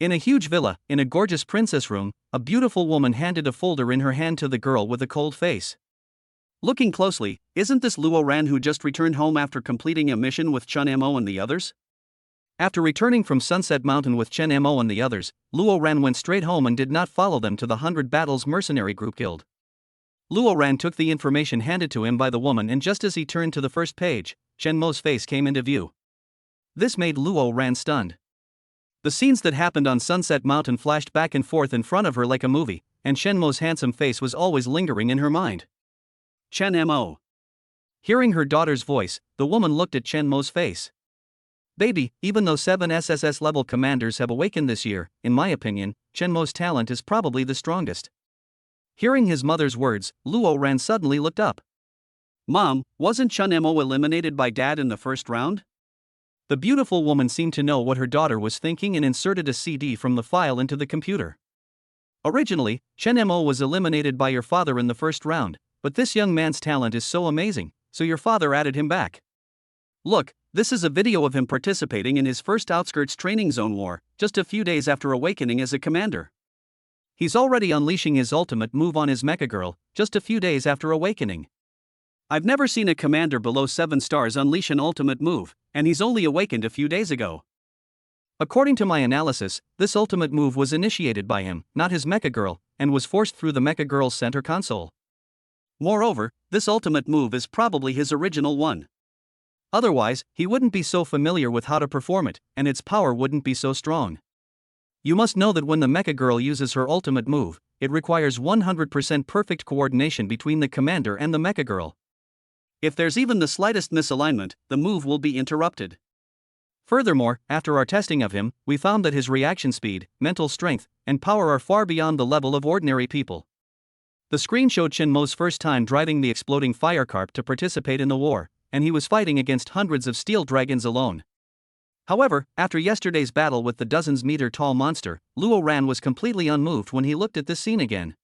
In a huge villa, in a gorgeous princess room, a beautiful woman handed a folder in her hand to the girl with a cold face. Looking closely, isn't this Luo Ran who just returned home after completing a mission with Chen Mo and the others? After returning from Sunset Mountain with Chen Mo and the others, Luo Ran went straight home and did not follow them to the 100 Battles Mercenary Group Guild. Luo Ran took the information handed to him by the woman, and just as he turned to the first page, Chen Mo's face came into view. This made Luo Ran stunned. The scenes that happened on Sunset Mountain flashed back and forth in front of her like a movie, and Chen Mo's handsome face was always lingering in her mind. Chen Mo. Hearing her daughter's voice, the woman looked at Chen Mo's face. Baby, even though 7 SSS level commanders have awakened this year, in my opinion, Chen Mo's talent is probably the strongest. Hearing his mother's words, Luo Ran suddenly looked up. Mom, wasn't Chen Mo eliminated by Dad in the first round? The beautiful woman seemed to know what her daughter was thinking and inserted a CD from the file into the computer. Originally, Chen Mo was eliminated by your father in the first round, but this young man's talent is so amazing, so your father added him back. Look, this is a video of him participating in his first Outskirts Training Zone war, just a few days after awakening as a commander. He's already unleashing his ultimate move on his mecha girl, just a few days after awakening. I've never seen a commander below 7 stars unleash an ultimate move, and he's only awakened a few days ago. According to my analysis, this ultimate move was initiated by him, not his mecha girl, and was forced through the mecha girl's center console. Moreover, this ultimate move is probably his original one. Otherwise, he wouldn't be so familiar with how to perform it, and its power wouldn't be so strong. You must know that when the mecha girl uses her ultimate move, it requires 100% perfect coordination between the commander and the mecha girl. If there's even the slightest misalignment, the move will be interrupted. Furthermore, after our testing of him, we found that his reaction speed, mental strength, and power are far beyond the level of ordinary people. The screen showed Chen Mo's first time driving the exploding firecarp to participate in the war, and he was fighting against hundreds of steel dragons alone. However, after yesterday's battle with the dozens-meter-tall monster, Luo Ran was completely unmoved when he looked at this scene again.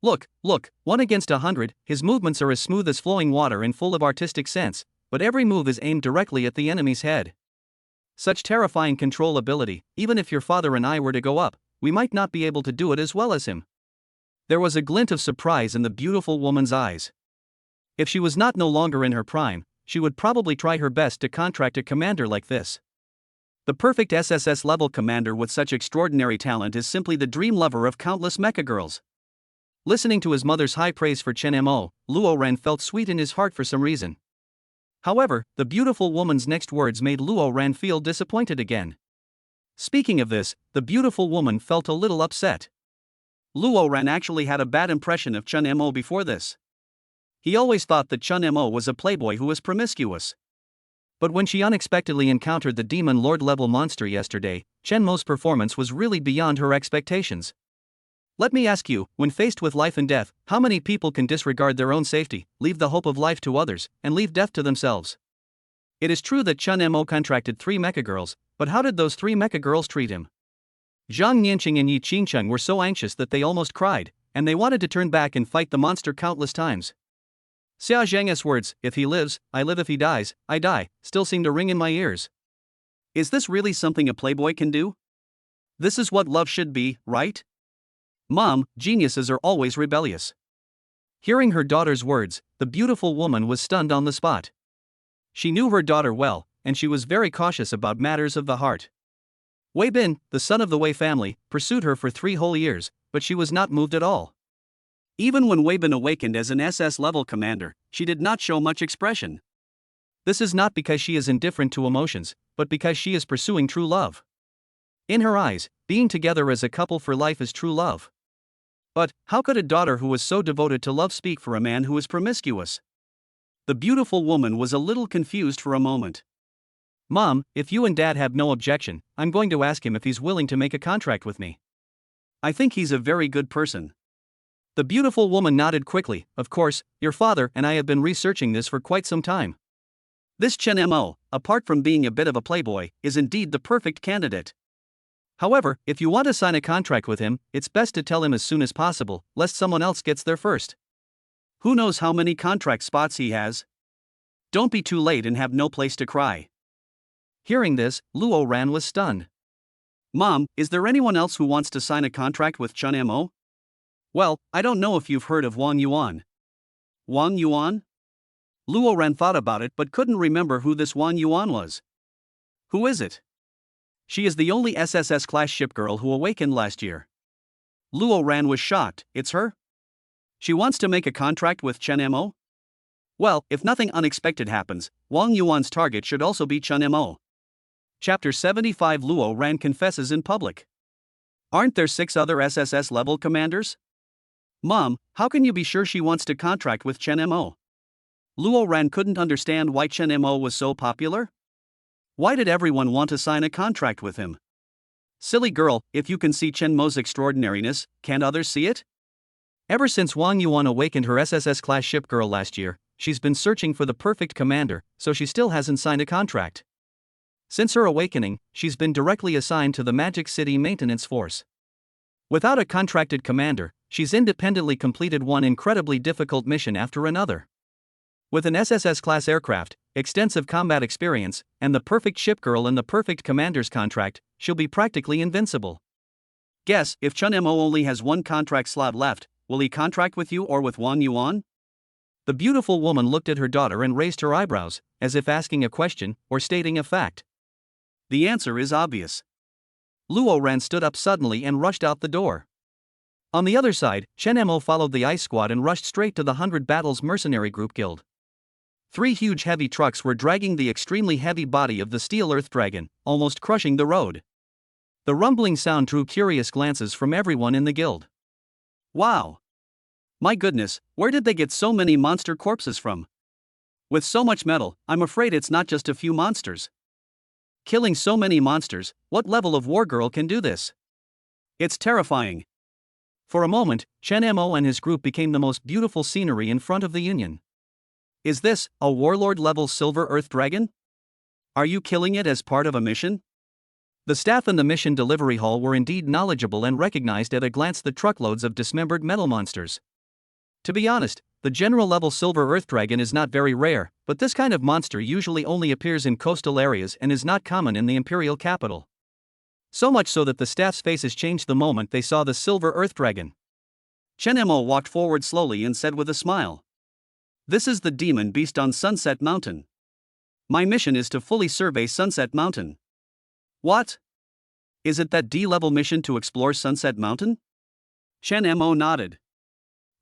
Look, 1 against 100, his movements are as smooth as flowing water and full of artistic sense, but every move is aimed directly at the enemy's head. Such terrifying control ability, even if your father and I were to go up, we might not be able to do it as well as him. There was a glint of surprise in the beautiful woman's eyes. If she was no longer in her prime, she would probably try her best to contract a commander like this. The perfect SSS level commander with such extraordinary talent is simply the dream lover of countless mecha girls. Listening to his mother's high praise for Chen Mo, Luo Ran felt sweet in his heart for some reason. However, the beautiful woman's next words made Luo Ran feel disappointed again. Speaking of this, the beautiful woman felt a little upset. Luo Ran actually had a bad impression of Chen Mo before this. He always thought that Chen Mo was a playboy who was promiscuous. But when she unexpectedly encountered the Demon Lord level monster yesterday, Chen Mo's performance was really beyond her expectations. Let me ask you, when faced with life and death, how many people can disregard their own safety, leave the hope of life to others, and leave death to themselves? It is true that Chen Mo contracted 3 mecha girls, but how did those 3 mecha girls treat him? Zhang Nianqing and Yi Qingcheng were so anxious that they almost cried, and they wanted to turn back and fight the monster countless times. Xia Zhang's words, "If he lives, I live; if he dies, I die," still seem to ring in my ears. Is this really something a playboy can do? This is what love should be, right? Mom, geniuses are always rebellious. Hearing her daughter's words, the beautiful woman was stunned on the spot. She knew her daughter well, and she was very cautious about matters of the heart. Wei Bin, the son of the Wei family, pursued her for 3 whole years, but she was not moved at all. Even when Wei Bin awakened as an SS-level commander, she did not show much expression. This is not because she is indifferent to emotions, but because she is pursuing true love. In her eyes, being together as a couple for life is true love. But, how could a daughter who was so devoted to love speak for a man who is promiscuous? The beautiful woman was a little confused for a moment. Mom, if you and Dad have no objection, I'm going to ask him if he's willing to make a contract with me. I think he's a very good person. The beautiful woman nodded quickly. Of course, your father and I have been researching this for quite some time. This Chen Mo, apart from being a bit of a playboy, is indeed the perfect candidate. However, if you want to sign a contract with him, it's best to tell him as soon as possible, lest someone else gets there first. Who knows how many contract spots he has? Don't be too late and have no place to cry. Hearing this, Luo Ran was stunned. Mom, is there anyone else who wants to sign a contract with Chen Mo? Well, I don't know if you've heard of Wang Yuan. Wang Yuan? Luo Ran thought about it but couldn't remember who this Wang Yuan was. Who is it? She is the only SSS-class ship girl who awakened last year. Luo Ran was shocked. It's her? She wants to make a contract with Chen Mo? Well, if nothing unexpected happens, Wang Yuan's target should also be Chen Mo. Chapter 75 Luo Ran confesses in public. Aren't there 6 other SSS-level commanders? Mom, how can you be sure she wants to contract with Chen Mo? Luo Ran couldn't understand why Chen Mo was so popular. Why did everyone want to sign a contract with him? Silly girl, if you can see Chen Mo's extraordinariness, can't others see it? Ever since Wang Yuan awakened her SSS-class ship girl last year, she's been searching for the perfect commander, so she still hasn't signed a contract. Since her awakening, she's been directly assigned to the Magic City Maintenance Force. Without a contracted commander, she's independently completed one incredibly difficult mission after another. With an SSS-class aircraft, extensive combat experience, and the perfect ship girl and the perfect commander's contract, she'll be practically invincible. Guess, if Chen Mo only has 1 contract slot left, will he contract with you or with Wang Yuan? The beautiful woman looked at her daughter and raised her eyebrows, as if asking a question or stating a fact. The answer is obvious. Luo Ran stood up suddenly and rushed out the door. On the other side, Chen Mo followed the ice squad and rushed straight to the 100 Battles Mercenary Group Guild. 3 huge heavy trucks were dragging the extremely heavy body of the Steel Earth Dragon, almost crushing the road. The rumbling sound drew curious glances from everyone in the guild. Wow! My goodness, where did they get so many monster corpses from? With so much metal, I'm afraid it's not just a few monsters. Killing so many monsters, what level of war girl can do this? It's terrifying. For a moment, Chen Mo and his group became the most beautiful scenery in front of the Union. Is this a warlord-level Silver Earth Dragon? Are you killing it as part of a mission? The staff in the mission delivery hall were indeed knowledgeable and recognized at a glance the truckloads of dismembered metal monsters. To be honest, the general-level Silver Earth Dragon is not very rare, but this kind of monster usually only appears in coastal areas and is not common in the Imperial capital. So much so that the staff's faces changed the moment they saw the Silver Earth Dragon. Chen Mo walked forward slowly and said with a smile, "This is the demon beast on Sunset Mountain. My mission is to fully survey Sunset Mountain." "What? Is it that D-level mission to explore Sunset Mountain?" Chen Mo nodded.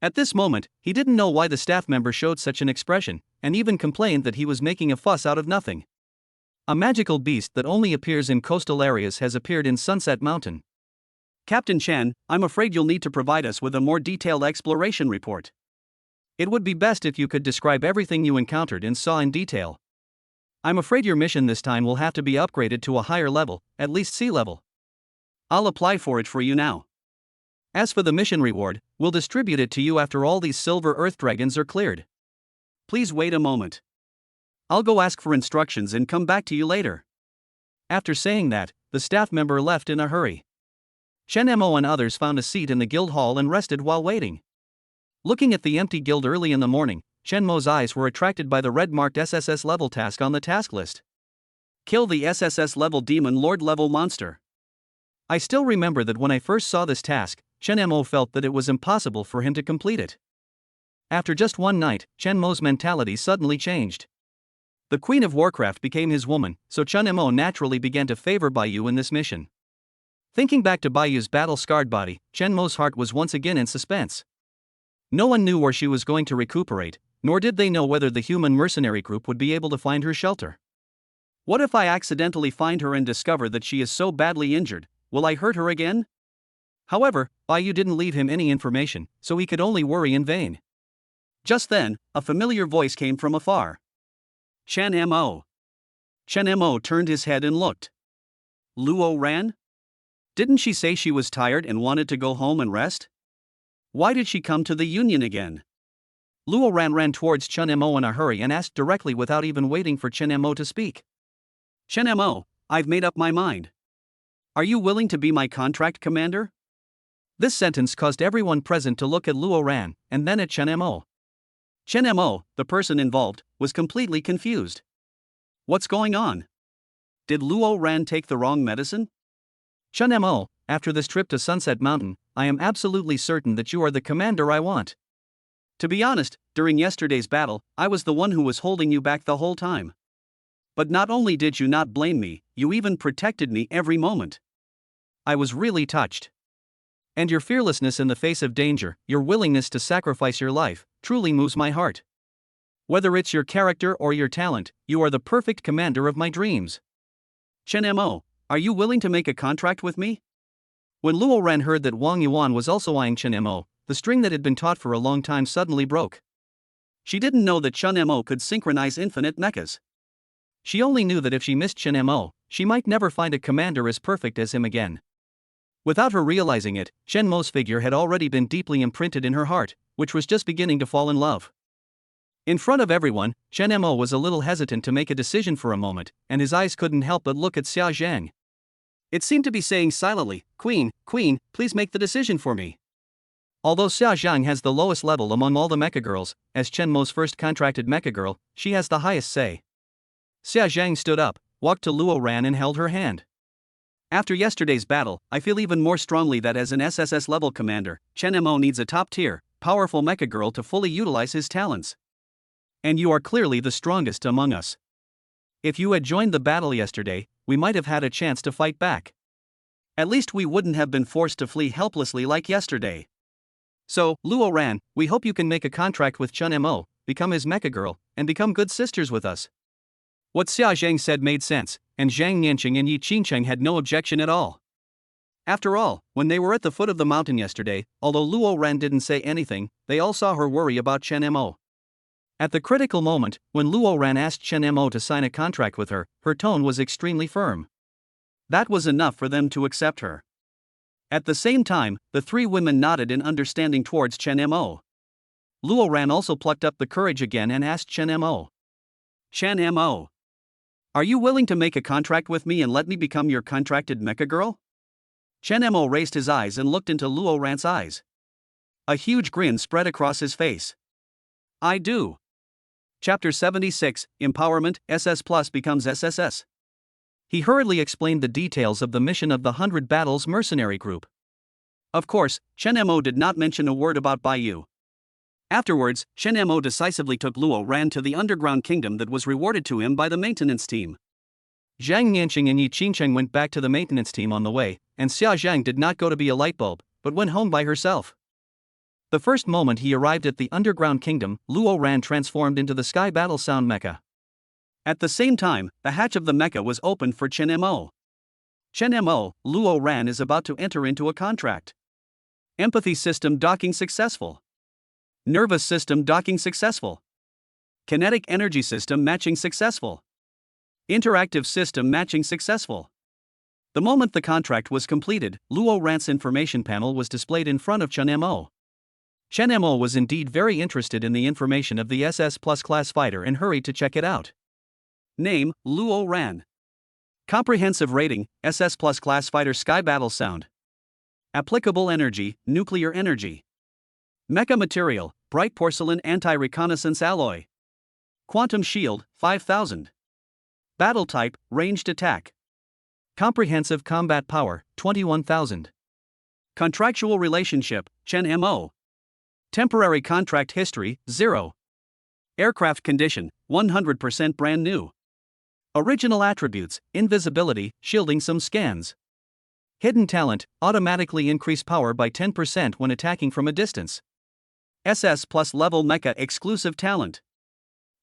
At this moment, he didn't know why the staff member showed such an expression, and even complained that he was making a fuss out of nothing. A magical beast that only appears in coastal areas has appeared in Sunset Mountain. "Captain Chen, I'm afraid you'll need to provide us with a more detailed exploration report. It would be best if you could describe everything you encountered and saw in detail. I'm afraid your mission this time will have to be upgraded to a higher level, at least sea level." "I'll apply for it for you now. As for the mission reward, we'll distribute it to you after all these Silver Earth Dragons are cleared. Please wait a moment. I'll go ask for instructions and come back to you later." After saying that, the staff member left in a hurry. Chen Mo and others found a seat in the guild hall and rested while waiting. Looking at the empty guild early in the morning, Chen Mo's eyes were attracted by the red-marked SSS level task on the task list. "Kill the SSS level demon lord level monster." I still remember that when I first saw this task, Chen Mo felt that it was impossible for him to complete it. After just one night, Chen Mo's mentality suddenly changed. The Queen of Warcraft became his woman, so Chen Mo naturally began to favor Baiyu in this mission. Thinking back to Baiyu's battle-scarred body, Chen Mo's heart was once again in suspense. No one knew where she was going to recuperate, nor did they know whether the human mercenary group would be able to find her shelter. "What if I accidentally find her and discover that she is so badly injured? Will I hurt her again?" However, Baiyu didn't leave him any information, so he could only worry in vain. Just then, a familiar voice came from afar. "Chen Mo." Chen Mo turned his head and looked. "Luo Ran? Didn't she say she was tired and wanted to go home and rest? Why did she come to the Union again?" Luo Ran ran towards Chen Mo in a hurry and asked directly without even waiting for Chen Mo to speak. "Chen Mo, I've made up my mind. Are you willing to be my contract commander?" This sentence caused everyone present to look at Luo Ran, and then at Chen Mo. Chen Mo, the person involved, was completely confused. What's going on? Did Luo Ran take the wrong medicine? Chen Mo, after this trip to Sunset Mountain, I am absolutely certain that you are the commander I want. To be honest, during yesterday's battle, I was the one who was holding you back the whole time. But not only did you not blame me, you even protected me every moment. I was really touched. And your fearlessness in the face of danger, your willingness to sacrifice your life, truly moves my heart. Whether it's your character or your talent, you are the perfect commander of my dreams. Chen Mo, are you willing to make a contract with me? When Luo Ran heard that Wang Yuan was also eyeing Chen Mo, the string that had been taut for a long time suddenly broke. She didn't know that Chen Mo could synchronize infinite mechas. She only knew that if she missed Chen Mo, she might never find a commander as perfect as him again. Without her realizing it, Chen Mo's figure had already been deeply imprinted in her heart, which was just beginning to fall in love. In front of everyone, Chen Mo was a little hesitant to make a decision for a moment, and his eyes couldn't help but look at Xia Zhang. It seemed to be saying silently, Queen, please make the decision for me." Although Xia Zhang has the lowest level among all the mecha girls, as Chen Mo's first contracted mecha girl, she has the highest say. Xia Zhang stood up, walked to Luo Ran and held her hand. "After yesterday's battle, I feel even more strongly that as an SSS level commander, Chen Mo needs a top-tier, powerful mecha girl to fully utilize his talents. And you are clearly the strongest among us. If you had joined the battle yesterday, we might have had a chance to fight back. At least we wouldn't have been forced to flee helplessly like yesterday." So, Luo Ran, we hope you can make a contract with Chun Mo, become his mecha girl, and become good sisters with us. What Xia Zhang said made sense, and Zhang Nianqing and Yi Qingcheng had no objection at all. After all, when they were at the foot of the mountain yesterday, although Luo Ran didn't say anything, they all saw her worry about Chen Mo. At the critical moment, when Luo Ran asked Chen Mo to sign a contract with her, her tone was extremely firm. That was enough for them to accept her. At the same time, the three women nodded in understanding towards Chen Mo. Luo Ran also plucked up the courage again and asked Chen Mo. Chen Mo. Are you willing to make a contract with me and let me become your contracted mecha girl? Chen Mo raised his eyes and looked into Luo Ran's eyes. A huge grin spread across his face. I do. Chapter 76, Empowerment, SS Plus becomes SSS. He hurriedly explained the details of the mission of the 100 Battles mercenary group. Of course, Chen Mo did not mention a word about Baiyu. Afterwards, Chen Mo decisively took Luo Ran to the underground kingdom that was rewarded to him by the maintenance team. Zhang Nianqing and Yi Qingcheng went back to the maintenance team on the way, and Xia Zhang did not go to be a light bulb, but went home by herself. The first moment he arrived at the underground kingdom, Luo Ran transformed into the Sky Battle Sound Mecha. At the same time, the hatch of the mecha was opened for Chen Mo. Chen Mo, Luo Ran is about to enter into a contract. Empathy system docking successful. Nervous system docking successful. Kinetic energy system matching successful. Interactive system matching successful. The moment the contract was completed, Luo Ran's information panel was displayed in front of Chen Mo. Chen Mo was indeed very interested in the information of the SS Plus class fighter and hurried to check it out. Name, Luo Ran. Comprehensive rating, SS Plus class fighter Sky Battle Sound. Applicable energy, nuclear energy. Mecha material, bright porcelain anti-reconnaissance alloy. Quantum shield, 5000. Battle type, ranged attack. Comprehensive combat power, 21,000. Contractual relationship, Chen Mo. Temporary contract history, 0. Aircraft condition, 100% brand new. Original attributes, invisibility, shielding some scans. Hidden talent, automatically increase power by 10% when attacking from a distance. SS Plus level mecha exclusive talent.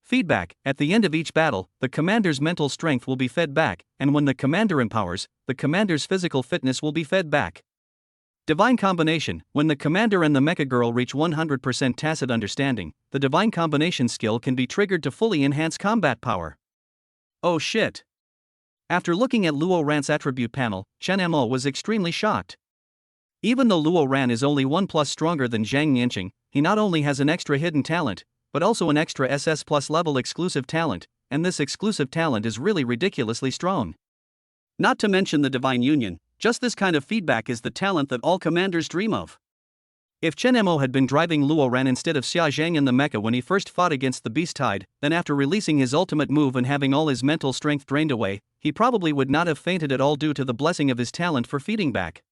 Feedback, at the end of each battle, the commander's mental strength will be fed back, and when the commander empowers, the commander's physical fitness will be fed back. Divine combination, when the commander and the mecha girl reach 100% tacit understanding, the divine combination skill can be triggered to fully enhance combat power. Oh shit. After looking at Luo Ran's attribute panel, Chen Mo was extremely shocked. Even though Luo Ran is only 1+ stronger than Zhang Nianqing, he not only has an extra hidden talent, but also an extra SS Plus level exclusive talent, and this exclusive talent is really ridiculously strong. Not to mention the divine union, just this kind of feedback is the talent that all commanders dream of. If Chen Mo had been driving Luo Ran instead of Xia Zhang in the mecha when he first fought against the Beast Tide, then after releasing his ultimate move and having all his mental strength drained away, he probably would not have fainted at all due to the blessing of his talent for feeding back.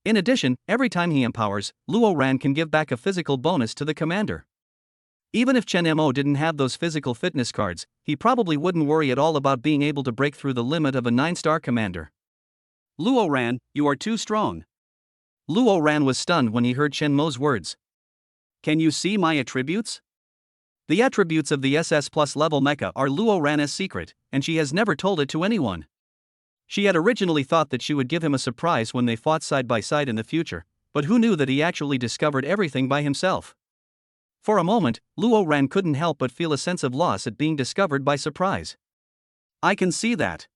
In addition, every time he empowers, Luo Ran can give back a physical bonus to the commander. Even if Chen Mo didn't have those physical fitness cards, he probably wouldn't worry at all about being able to break through the limit of a 9-star commander. Luo Ran, you are too strong. Luo Ran was stunned when he heard Chen Mo's words. Can you see my attributes? The attributes of the SS Plus level mecha are Luo Ran's secret, and she has never told it to anyone. She had originally thought that she would give him a surprise when they fought side by side in the future, but who knew that he actually discovered everything by himself? For a moment, Luo Ran couldn't help but feel a sense of loss at being discovered by surprise. I can see that.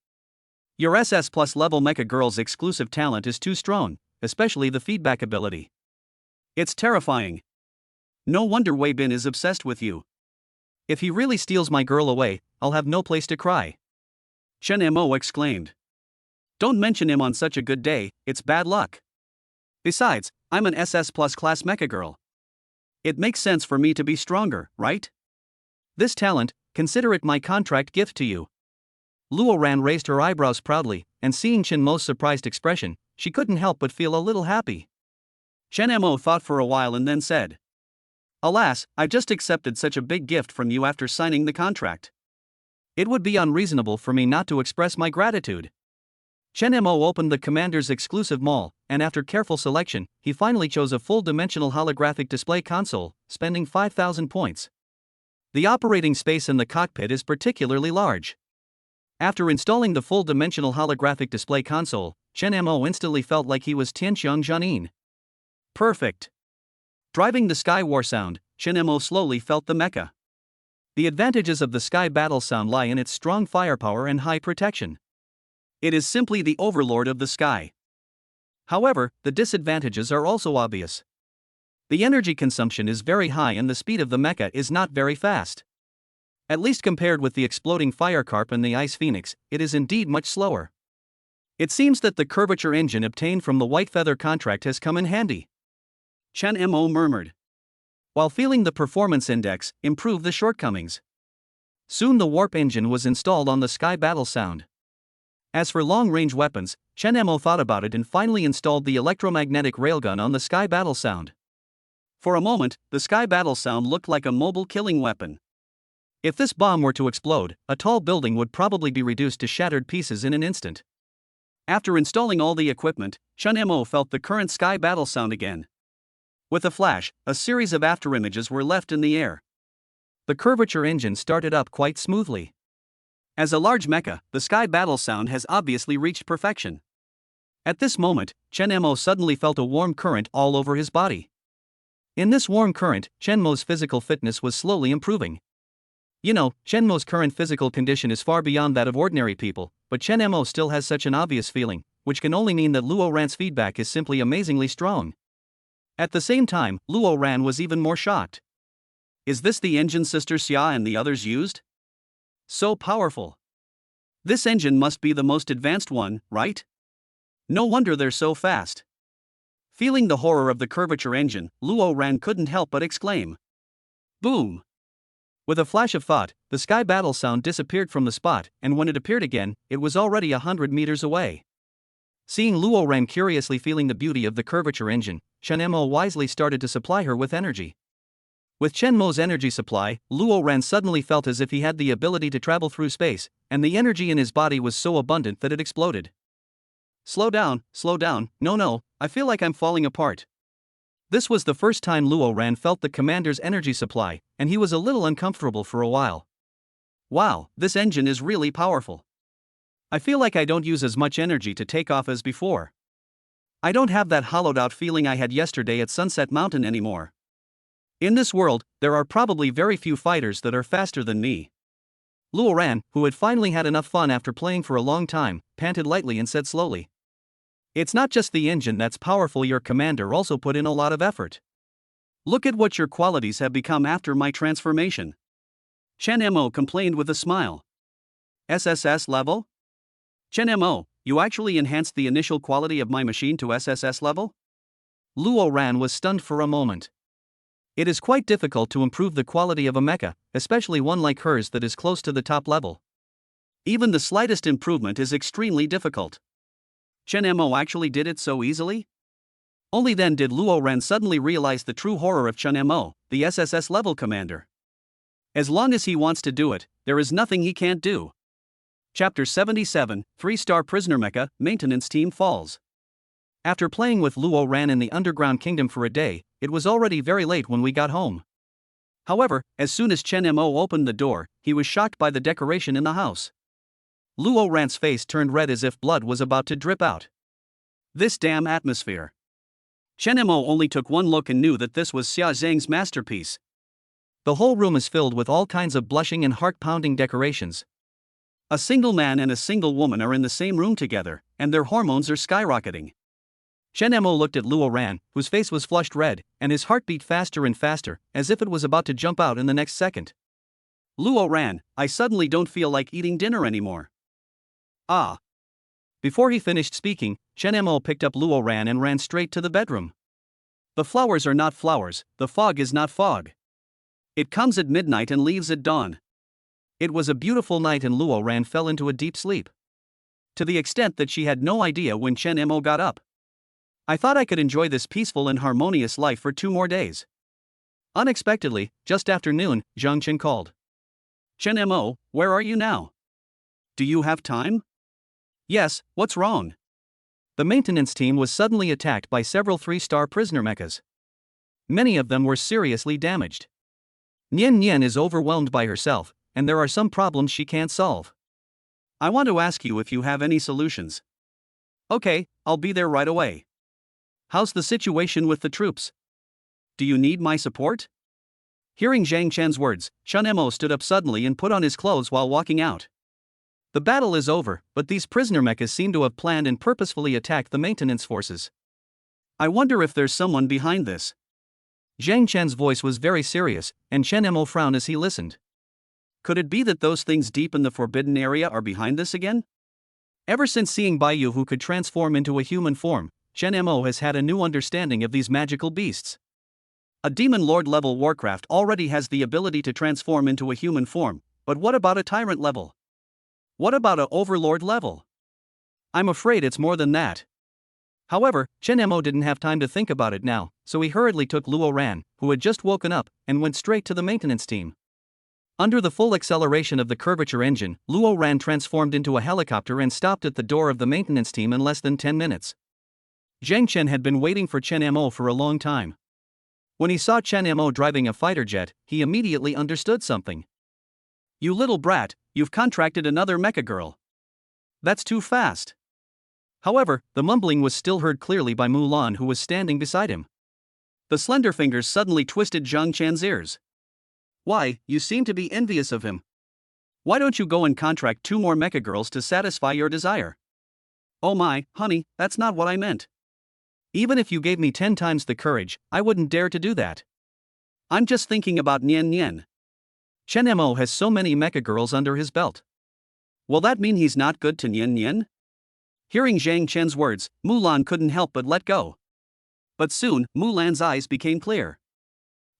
Your SS Plus level mecha girl's exclusive talent is too strong, especially the feedback ability. It's terrifying. No wonder Wei Bin is obsessed with you. If he really steals my girl away, I'll have no place to cry. Chen Mo exclaimed. Don't mention him on such a good day, it's bad luck. Besides, I'm an SS Plus class mecha girl. It makes sense for me to be stronger, right? This talent, consider it my contract gift to you. Luo Ran raised her eyebrows proudly, and seeing Chen Mo's surprised expression, she couldn't help but feel a little happy. Chen Mo thought for a while and then said, Alas, I've just accepted such a big gift from you after signing the contract. It would be unreasonable for me not to express my gratitude. Chen Mo opened the commander's exclusive mall, and after careful selection, he finally chose a full-dimensional holographic display console, spending 5,000 points. The operating space in the cockpit is particularly large. After installing the full-dimensional holographic display console, Chen Mo instantly felt like he was Tianqiang Jianin. Perfect. Driving the Sky War sound, Chen Mo slowly felt the mecha. The advantages of the Sky Battle sound lie in its strong firepower and high protection. It is simply the overlord of the sky. However, the disadvantages are also obvious. The energy consumption is very high and the speed of the mecha is not very fast. At least compared with the exploding Firecarp and the Ice Phoenix, it is indeed much slower. It seems that the curvature engine obtained from the White Feather contract has come in handy. Chen Mo murmured, while feeling the performance index improve the shortcomings. Soon the warp engine was installed on the Sky Battle sound. As for long-range weapons, Chen Mo thought about it and finally installed the electromagnetic railgun on the Sky Battle sound. For a moment, the Sky Battle sound looked like a mobile killing weapon. If this bomb were to explode, a tall building would probably be reduced to shattered pieces in an instant. After installing all the equipment, Chen Mo felt the current Sky Battle sound again. With a flash, a series of afterimages were left in the air. The curvature engine started up quite smoothly. As a large mecha, the Sky Battle sound has obviously reached perfection. At this moment, Chen Mo suddenly felt a warm current all over his body. In this warm current, Chen Mo's physical fitness was slowly improving. You know, Chen Mo's current physical condition is far beyond that of ordinary people, but Chen Mo still has such an obvious feeling, which can only mean that Luo Ran's feedback is simply amazingly strong. At the same time, Luo Ran was even more shocked. Is this the engine Sister Xia and the others used? So powerful. This engine must be the most advanced one, right? No wonder they're so fast. Feeling the horror of the curvature engine, Luo Ran couldn't help but exclaim. Boom! With a flash of thought, the Sky Battle sound disappeared from the spot, and when it appeared again, it was already 100 meters away. Seeing Luo Ran curiously feeling the beauty of the curvature engine, Chen Mo wisely started to supply her with energy. With Chen Mo's energy supply, Luo Ran suddenly felt as if he had the ability to travel through space, and the energy in his body was so abundant that it exploded. Slow down, no, I feel like I'm falling apart. This was the first time Luo Ran felt the commander's energy supply, and he was a little uncomfortable for a while. Wow, this engine is really powerful. I feel like I don't use as much energy to take off as before. I don't have that hollowed out feeling I had yesterday at Sunset Mountain anymore. In this world, there are probably very few fighters that are faster than me. Luo Ran, who had finally had enough fun after playing for a long time, panted lightly and said slowly. It's not just the engine that's powerful, your commander also put in a lot of effort. Look at what your qualities have become after my transformation. Chen Mo complained with a smile. SSS level? Chen Mo, you actually enhanced the initial quality of my machine to SSS level? Luo Ran was stunned for a moment. It is quite difficult to improve the quality of a mecha, especially one like hers that is close to the top level. Even the slightest improvement is extremely difficult. Chen Mo actually did it so easily? Only then did Luo Ran suddenly realize the true horror of Chen Mo, the SSS level commander. As long as he wants to do it, there is nothing he can't do. Chapter 77, 3-star prisoner mecha, maintenance team falls. After playing with Luo Ran in the underground kingdom for a day, it was already very late when we got home. However, as soon as Chen Mo opened the door, he was shocked by the decoration in the house. Luo Ran's face turned red as if blood was about to drip out. This damn atmosphere. Chen Mo only took one look and knew that this was Xia Zhang's masterpiece. The whole room is filled with all kinds of blushing and heart-pounding decorations. A single man and a single woman are in the same room together, and their hormones are skyrocketing. Chen Mo looked at Luo Ran, whose face was flushed red, and his heart beat faster and faster, as if it was about to jump out in the next second. Luo Ran, I suddenly don't feel like eating dinner anymore. Ah. Before he finished speaking, Chen Mo picked up Luo Ran and ran straight to the bedroom. The flowers are not flowers, the fog is not fog. It comes at midnight and leaves at dawn. It was a beautiful night and Luo Ran fell into a deep sleep. To the extent that she had no idea when Chen Mo got up. I thought I could enjoy this peaceful and harmonious life for 2 more days. Unexpectedly, just after noon, Zhang Chen called. Chen Mo, where are you now? Do you have time? Yes, what's wrong? The maintenance team was suddenly attacked by several 3-star prisoner mechas. Many of them were seriously damaged. Nian Nian is overwhelmed by herself, and there are some problems she can't solve. I want to ask you if you have any solutions. Okay, I'll be there right away. How's the situation with the troops? Do you need my support? Hearing Zhang Chen's words, Chun Mo stood up suddenly and put on his clothes while walking out. The battle is over, but these prisoner mechas seem to have planned and purposefully attacked the maintenance forces. I wonder if there's someone behind this. Zhang Chen's voice was very serious, and Chen Mo frowned as he listened. Could it be that those things deep in the forbidden area are behind this again? Ever since seeing Baiyu who could transform into a human form, Chen Mo has had a new understanding of these magical beasts. A Demon Lord level Warcraft already has the ability to transform into a human form, but what about a Tyrant level? What about a Overlord level? I'm afraid it's more than that. However, Chen Mo didn't have time to think about it now, so he hurriedly took Luo Ran, who had just woken up, and went straight to the maintenance team. Under the full acceleration of the curvature engine, Luo Ran transformed into a helicopter and stopped at the door of the maintenance team in less than 10 minutes. Zhang Chen had been waiting for Chen Mo for a long time. When he saw Chen Mo driving a fighter jet, he immediately understood something. You little brat, you've contracted another mecha girl. That's too fast. However, the mumbling was still heard clearly by Mulan, who was standing beside him. The slender fingers suddenly twisted Zhang Chen's ears. Why, you seem to be envious of him. Why don't you go and contract 2 more mecha girls to satisfy your desire? Oh my, honey, that's not what I meant. Even if you gave me 10 times the courage, I wouldn't dare to do that. I'm just thinking about Nian Nian. Chen Mo has so many mecha girls under his belt. Will that mean he's not good to Nian Nian? Hearing Zhang Chen's words, Mulan couldn't help but let go. But soon, Mulan's eyes became clear.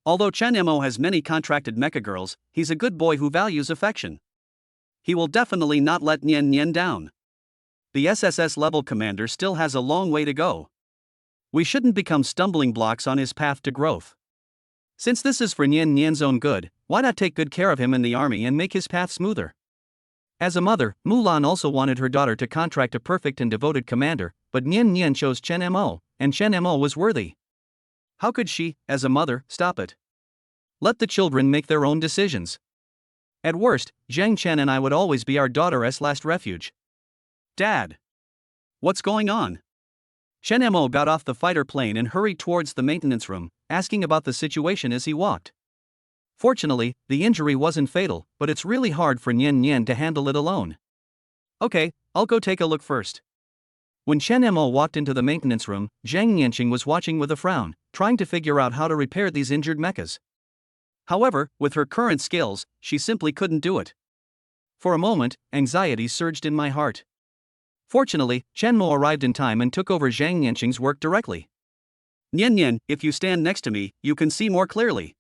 Although Chen Mo has many contracted mecha girls, he's a good boy who values affection. He will definitely not let Nian Nian down. The SSS level commander still has a long way to go. We shouldn't become stumbling blocks on his path to growth. Since this is for Nian Nian's own good, why not take good care of him in the army and make his path smoother? As a mother, Mulan also wanted her daughter to contract a perfect and devoted commander, but Nian Nian chose Chen Mo, and Chen Mo was worthy. How could she, as a mother, stop it? Let the children make their own decisions. At worst, Zhang Chen and I would always be our daughter's last refuge. Dad! What's going on? Chen Mo got off the fighter plane and hurried towards the maintenance room, asking about the situation as he walked. Fortunately, the injury wasn't fatal, but it's really hard for Nian Nian to handle it alone. Okay, I'll go take a look first. When Chen Mo walked into the maintenance room, Zhang Yanqing was watching with a frown, trying to figure out how to repair these injured mechas. However, with her current skills, she simply couldn't do it. For a moment, anxiety surged in my heart. Fortunately, Chen Mo arrived in time and took over Zhang Yanqing's work directly. Nian Nian, if you stand next to me, you can see more clearly.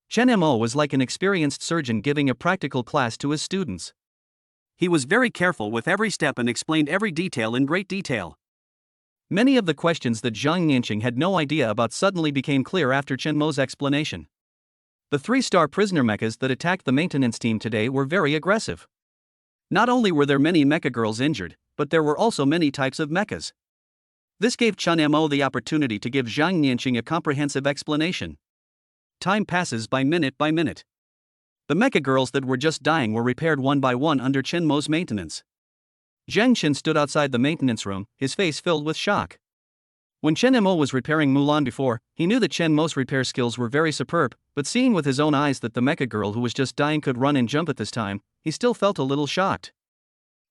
Chen Mo was like an experienced surgeon giving a practical class to his students. He was very careful with every step and explained every detail in great detail. Many of the questions that Zhang Yanqing had no idea about suddenly became clear after Chen Mo's explanation. The 3-star prisoner mechas that attacked the maintenance team today were very aggressive. Not only were there many mecha girls injured, but there were also many types of mechas. This gave Chun Mo the opportunity to give Zhang Yanqing a comprehensive explanation. Time passes by minute. The mecha girls that were just dying were repaired one by one under Chen Mo's maintenance. Zhang Chen stood outside the maintenance room, his face filled with shock. When Chen Mo was repairing Mulan before, he knew that Chen Mo's repair skills were very superb, but seeing with his own eyes that the mecha girl who was just dying could run and jump at this time, he still felt a little shocked.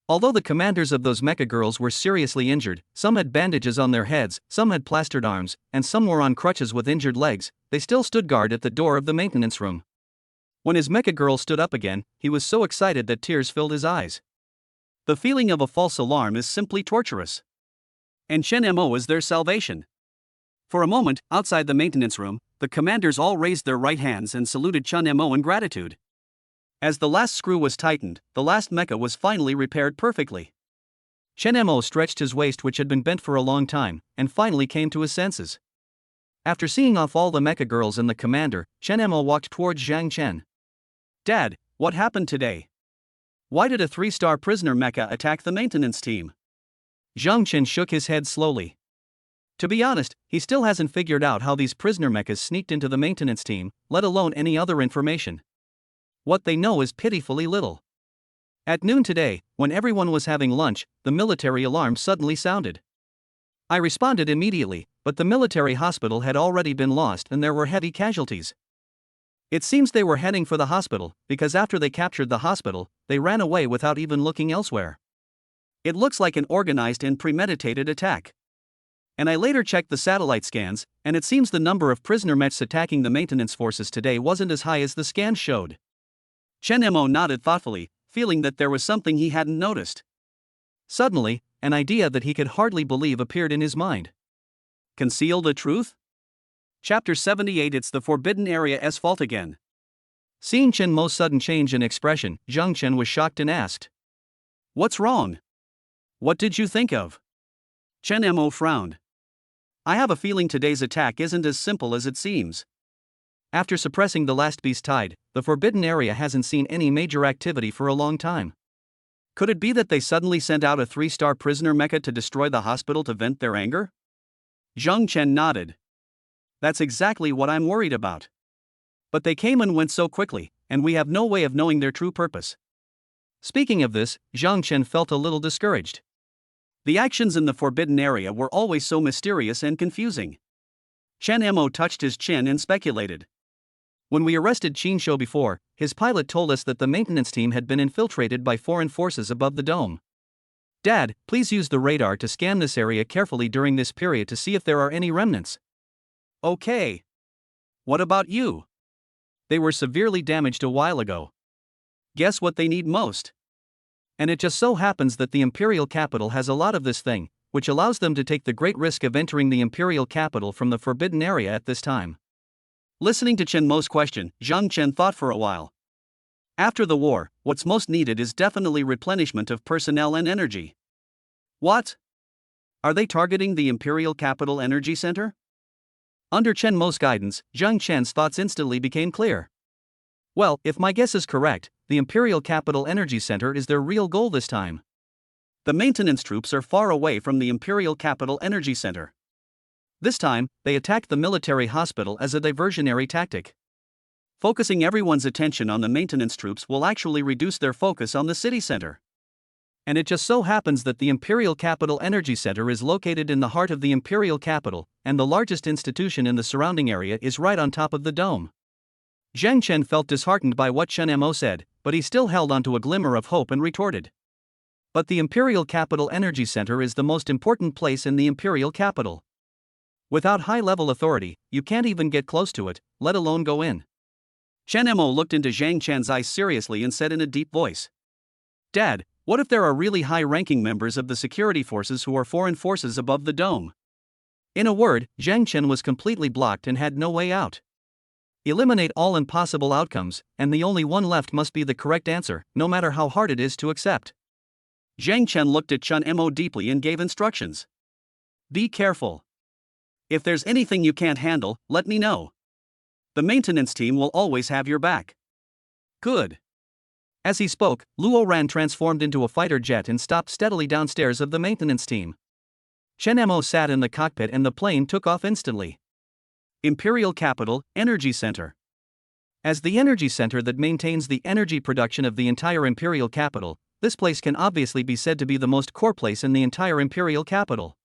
Although the commanders of those mecha girls were seriously injured, some had bandages on their heads, some had plastered arms, and some were on crutches with injured legs, they still stood guard at the door of the maintenance room. When his mecha girl stood up again, he was so excited that tears filled his eyes. The feeling of a false alarm is simply torturous. And Chen Mo is their salvation. For a moment, outside the maintenance room, the commanders all raised their right hands and saluted Chun Mo in gratitude. As the last screw was tightened, the last mecha was finally repaired perfectly. Chen Mo stretched his waist, which had been bent for a long time, and finally came to his senses. After seeing off all the mecha girls and the commander, Chen Mo walked towards Zhang Chen. Dad, what happened today? Why did a 3-star prisoner mecha attack the maintenance team? Zhang Chen shook his head slowly. To be honest, he still hasn't figured out how these prisoner mechas sneaked into the maintenance team, let alone any other information. What they know is pitifully little. At noon today, when everyone was having lunch, the military alarm suddenly sounded. I responded immediately, but the military hospital had already been lost and there were heavy casualties. It seems they were heading for the hospital, because after they captured the hospital, they ran away without even looking elsewhere. It looks like an organized and premeditated attack. And I later checked the satellite scans, and it seems the number of prisoner mechs attacking the maintenance forces today wasn't as high as the scans showed. Chen Mo nodded thoughtfully, feeling that there was something he hadn't noticed. Suddenly, an idea that he could hardly believe appeared in his mind. Conceal the truth? Chapter 78. It's the Forbidden Area's fault again. Seeing Chen Mo's sudden change in expression, Zhang Chen was shocked and asked, "What's wrong? What did you think of?" Chen Mo frowned. "I have a feeling today's attack isn't as simple as it seems. After suppressing the last beast tide, the Forbidden Area hasn't seen any major activity for a long time. Could it be that they suddenly sent out a 3-star prisoner mecha to destroy the hospital to vent their anger?" Zhang Chen nodded. "That's exactly what I'm worried about. But they came and went so quickly, and we have no way of knowing their true purpose." Speaking of this, Zhang Chen felt a little discouraged. The actions in the Forbidden Area were always so mysterious and confusing. Chen Mo touched his chin and speculated. "When we arrested Qin Shou before, his pilot told us that the maintenance team had been infiltrated by foreign forces above the dome. Dad, please use the radar to scan this area carefully during this period to see if there are any remnants." "Okay. What about you?" "They were severely damaged a while ago. Guess what they need most? And it just so happens that the imperial capital has a lot of this thing, which allows them to take the great risk of entering the imperial capital from the Forbidden Area at this time." Listening to Chen Mo's question, Zhang Chen thought for a while. After the war, what's most needed is definitely replenishment of personnel and energy. What? Are they targeting the imperial capital energy center? Under Chen Mo's guidance, Zhang Chen's thoughts instantly became clear. Well, if my guess is correct, the Imperial Capital Energy Center is their real goal this time. The maintenance troops are far away from the Imperial Capital Energy Center. This time, they attacked the military hospital as a diversionary tactic. Focusing everyone's attention on the maintenance troops will actually reduce their focus on the city center. And it just so happens that the Imperial Capital Energy Center is located in the heart of the Imperial Capital, and the largest institution in the surrounding area is right on top of the dome. Zhang Chen felt disheartened by what Chen Mo said, but he still held onto a glimmer of hope and retorted. "But the Imperial Capital Energy Center is the most important place in the Imperial Capital. Without high-level authority, you can't even get close to it, let alone go in." Chen Mo looked into Zhang Chen's eyes seriously and said in a deep voice, "Dad, what if there are really high-ranking members of the security forces who are foreign forces above the dome?" In a word, Zhang Chen was completely blocked and had no way out. Eliminate all impossible outcomes, and the only one left must be the correct answer, no matter how hard it is to accept. Zhang Chen looked at Chen Mo deeply and gave instructions. "Be careful. If there's anything you can't handle, let me know. The maintenance team will always have your back." "Good." As he spoke, Luo Ran transformed into a fighter jet and stopped steadily downstairs of the maintenance team. Chen Mo sat in the cockpit and the plane took off instantly. Imperial Capital, Energy Center. As the energy center that maintains the energy production of the entire Imperial Capital, this place can obviously be said to be the most core place in the entire Imperial Capital.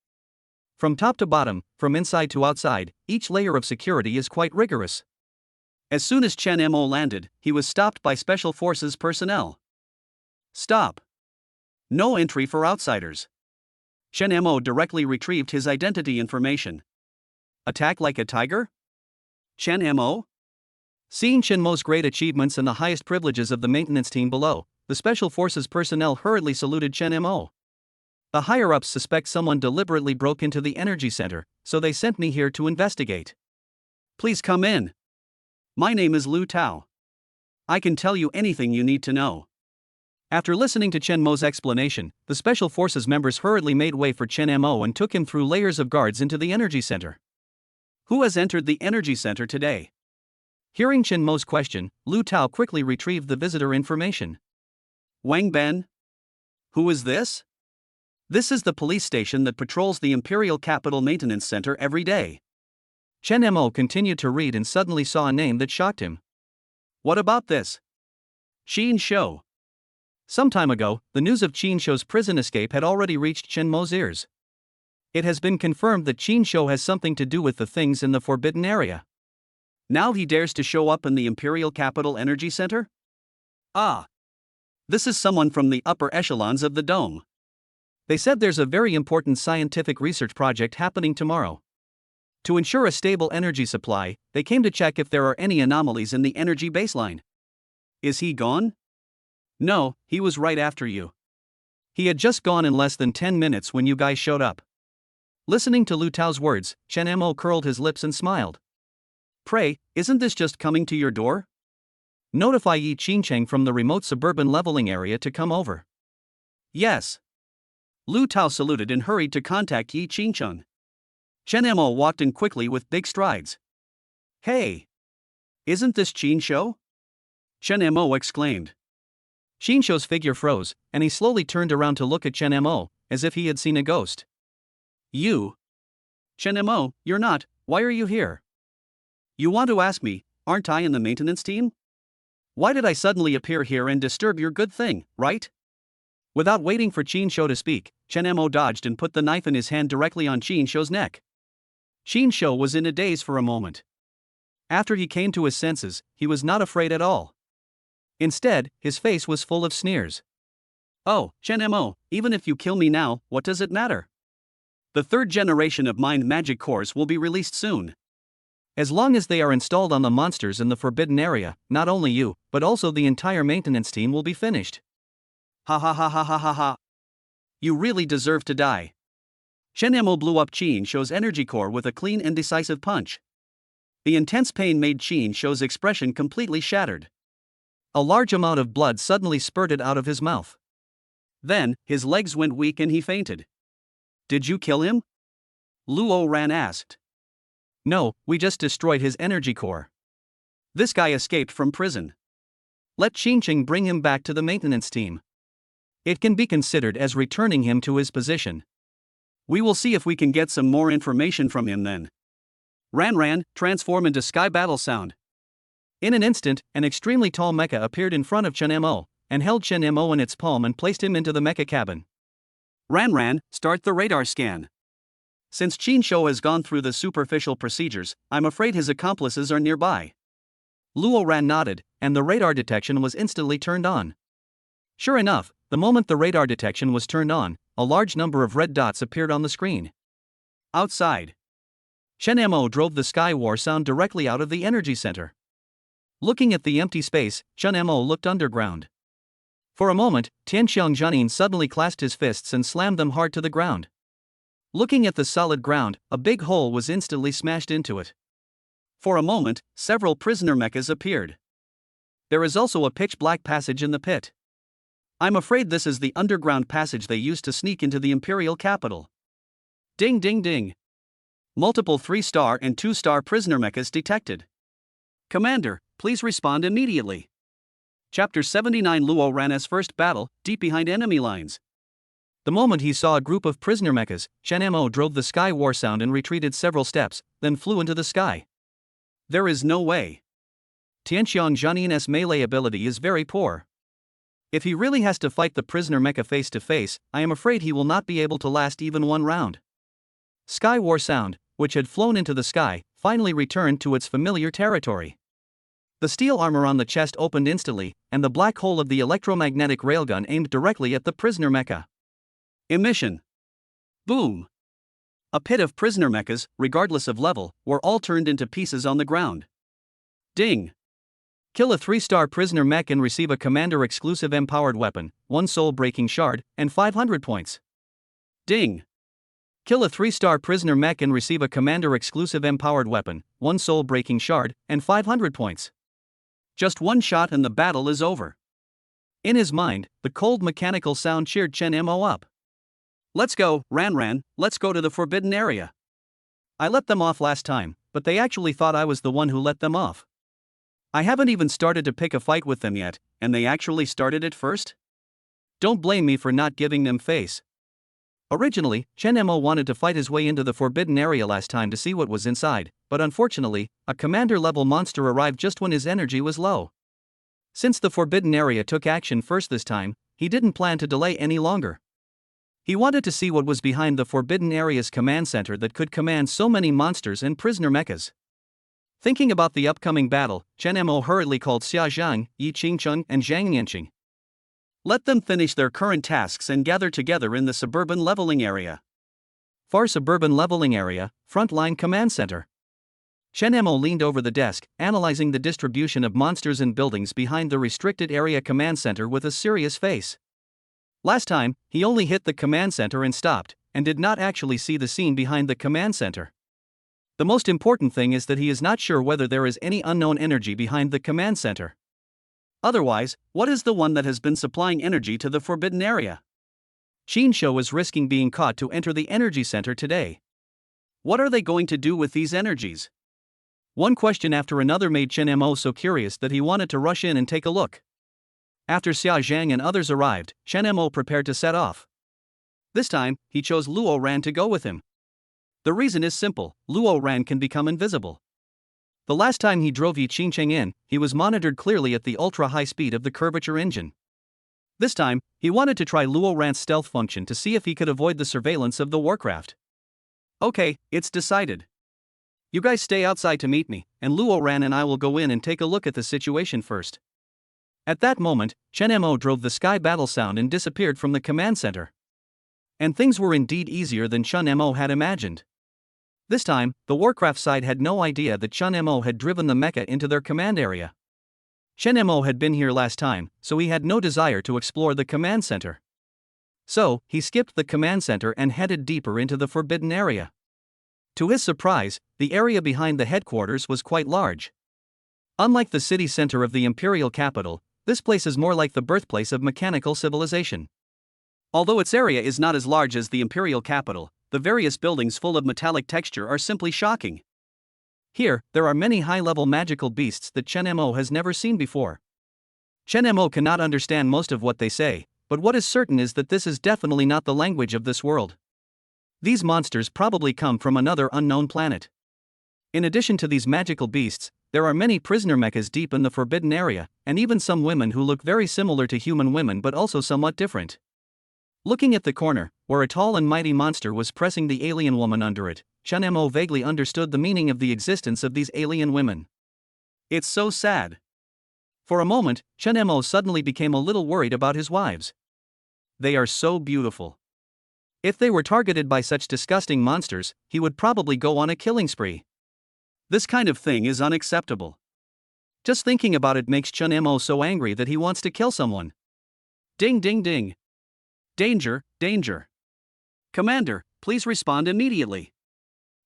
From top to bottom, from inside to outside, each layer of security is quite rigorous. As soon as Chen Mo landed, he was stopped by Special Forces personnel. "Stop. No entry for outsiders." Chen Mo directly retrieved his identity information. "Attack like a tiger?" Chen Mo? Seeing Chen Mo's great achievements and the highest privileges of the maintenance team below, the Special Forces personnel hurriedly saluted Chen Mo. "The higher-ups suspect someone deliberately broke into the energy center, so they sent me here to investigate." "Please come in. My name is Lu Tao. I can tell you anything you need to know." After listening to Chen Mo's explanation, the Special Forces members hurriedly made way for Chen Mo and took him through layers of guards into the energy center. "Who has entered the energy center today?" Hearing Chen Mo's question, Lu Tao quickly retrieved the visitor information. "Wang Ben? Who is this?" This is the police station that patrols the Imperial Capital Maintenance Center every day. Chen Mo continued to read and suddenly saw a name that shocked him. What about this? Qin Shou. Some time ago, the news of Qin Shou's prison escape had already reached Chen Mo's ears. It has been confirmed that Qin Shou has something to do with the things in the forbidden area. Now he dares to show up in the Imperial Capital Energy Center? Ah. This is someone from the upper echelons of the dome. They said there's a very important scientific research project happening tomorrow. To ensure a stable energy supply, they came to check if there are any anomalies in the energy baseline. Is he gone? No, he was right after you. He had just gone in less than 10 minutes when you guys showed up. Listening to Lu Tao's words, Chen Mo curled his lips and smiled. Pray, isn't this just coming to your door? Notify Yi Qingcheng from the remote suburban leveling area to come over. Yes. Lu Tao saluted and hurried to contact Yi Qingcheng. Chen Mo walked in quickly with big strides. Hey! Isn't this Qin Shou? Chen Mo exclaimed. Qin Shou's figure froze, and he slowly turned around to look at Chen Mo, as if he had seen a ghost. You? Chen Mo, you're not, why are you here? You want to ask me, aren't I in the maintenance team? Why did I suddenly appear here and disturb your good thing, right? Without waiting for Qin Shou to speak, Chen Mo dodged and put the knife in his hand directly on Qin Shou's neck. Qin Shou was in a daze for a moment. After he came to his senses, he was not afraid at all. Instead, his face was full of sneers. Oh, Chen Mo, even if you kill me now, what does it matter? The third generation of mind magic cores will be released soon. As long as they are installed on the monsters in the forbidden area, not only you, but also the entire maintenance team will be finished. Ha ha ha ha ha ha ha. You really deserve to die. Chen Mo blew up Qin Shou's energy core with a clean and decisive punch. The intense pain made Qin Shou's expression completely shattered. A large amount of blood suddenly spurted out of his mouth. Then, his legs went weak and he fainted. Did you kill him? Luo Ran asked. No, we just destroyed his energy core. This guy escaped from prison. Let Qingcheng bring him back to the maintenance team. It can be considered as returning him to his position. We will see if we can get some more information from him then. Ran, transform into Sky Battle Sound. In an instant, an extremely tall mecha appeared in front of Chen Mo, and held Chen Mo in its palm and placed him into the mecha cabin. Ran, start the radar scan. Since Qin Shou has gone through the superficial procedures, I'm afraid his accomplices are nearby. Luo Ran nodded, and the radar detection was instantly turned on. Sure enough, the moment the radar detection was turned on, a large number of red dots appeared on the screen. Outside, Chen Mo drove the Sky War sound directly out of the energy center. Looking at the empty space, Chen Mo looked underground. For a moment, Tianqiang Jianin suddenly clasped his fists and slammed them hard to the ground. Looking at the solid ground, a big hole was instantly smashed into it. For a moment, several prisoner mechas appeared. There is also a pitch-black passage in the pit. I'm afraid this is the underground passage they used to sneak into the Imperial capital. Ding ding ding. Multiple 3-star and 2-star prisoner mechas detected. Commander, please respond immediately. Chapter 79 Luo Ran's first battle, deep behind enemy lines. The moment he saw a group of prisoner mechas, Chen Mo drove the Sky War sound and retreated several steps, then flew into the sky. There is no way. Tianqiang Jianin's melee ability is very poor. If he really has to fight the prisoner mecha face to face, I am afraid he will not be able to last even one round. Sky War sound, which had flown into the sky, finally returned to its familiar territory. The steel armor on the chest opened instantly, and the black hole of the electromagnetic railgun aimed directly at the prisoner mecha. Emission. Boom. A pit of prisoner mechas, regardless of level, were all turned into pieces on the ground. Ding. Kill a 3-star prisoner mech and receive a commander-exclusive empowered weapon, 1 soul-breaking shard, and 500 points. Ding. Kill a 3-star prisoner mech and receive a commander-exclusive empowered weapon, 1 soul-breaking shard, and 500 points. Just one shot and the battle is over. In his mind, the cold mechanical sound cheered Chen Mo up. Let's go, Ran, let's go to the forbidden area. I let them off last time, but they actually thought I was the one who let them off. I haven't even started to pick a fight with them yet, and they actually started it first? Don't blame me for not giving them face. Originally, Chen Mo wanted to fight his way into the forbidden area last time to see what was inside, but unfortunately, a commander-level monster arrived just when his energy was low. Since the forbidden area took action first this time, he didn't plan to delay any longer. He wanted to see what was behind the forbidden area's command center that could command so many monsters and prisoner mechas. Thinking about the upcoming battle, Chen Mo hurriedly called Xia Zhang, Yi Qingcheng, and Zhang Yanqing. Let them finish their current tasks and gather together in the suburban leveling area. Far suburban leveling area, frontline command center. Chen Mo leaned over the desk, analyzing the distribution of monsters and buildings behind the restricted area command center with a serious face. Last time, he only hit the command center and stopped, and did not actually see the scene behind the command center. The most important thing is that he is not sure whether there is any unknown energy behind the command center. Otherwise, what is the one that has been supplying energy to the forbidden area? Qin Shou is risking being caught to enter the energy center today. What are they going to do with these energies? One question after another made Chen Mo so curious that he wanted to rush in and take a look. After Xia Zhang and others arrived, Chen Mo prepared to set off. This time, he chose Luo Ran to go with him. The reason is simple: Luo Ran can become invisible. The last time he drove Yi Qingcheng in, he was monitored clearly at the ultra-high speed of the curvature engine. This time, he wanted to try Luo Ran's stealth function to see if he could avoid the surveillance of the warcraft. Okay, it's decided. You guys stay outside to meet me, and Luo Ran and I will go in and take a look at the situation first. At that moment, Chen Mo drove the sky battle sound and disappeared from the command center. And things were indeed easier than Chen Mo had imagined. This time, the Warcraft side had no idea that Chen Mo had driven the mecha into their command area. Chen Mo had been here last time, so he had no desire to explore the command center. So, he skipped the command center and headed deeper into the forbidden area. To his surprise, the area behind the headquarters was quite large. Unlike the city center of the imperial capital, this place is more like the birthplace of mechanical civilization. Although its area is not as large as the imperial capital, the various buildings full of metallic texture are simply shocking. Here, there are many high-level magical beasts that Chen Mo has never seen before. Chen Mo cannot understand most of what they say, but what is certain is that this is definitely not the language of this world. These monsters probably come from another unknown planet. In addition to these magical beasts, there are many prisoner mechas deep in the forbidden area, and even some women who look very similar to human women but also somewhat different. Looking at the corner, where a tall and mighty monster was pressing the alien woman under it, Chen Mo vaguely understood the meaning of the existence of these alien women. It's so sad. For a moment, Chen Mo suddenly became a little worried about his wives. They are so beautiful. If they were targeted by such disgusting monsters, he would probably go on a killing spree. This kind of thing is unacceptable. Just thinking about it makes Chen Mo so angry that he wants to kill someone. Ding ding ding. Danger, danger. Commander, please respond immediately.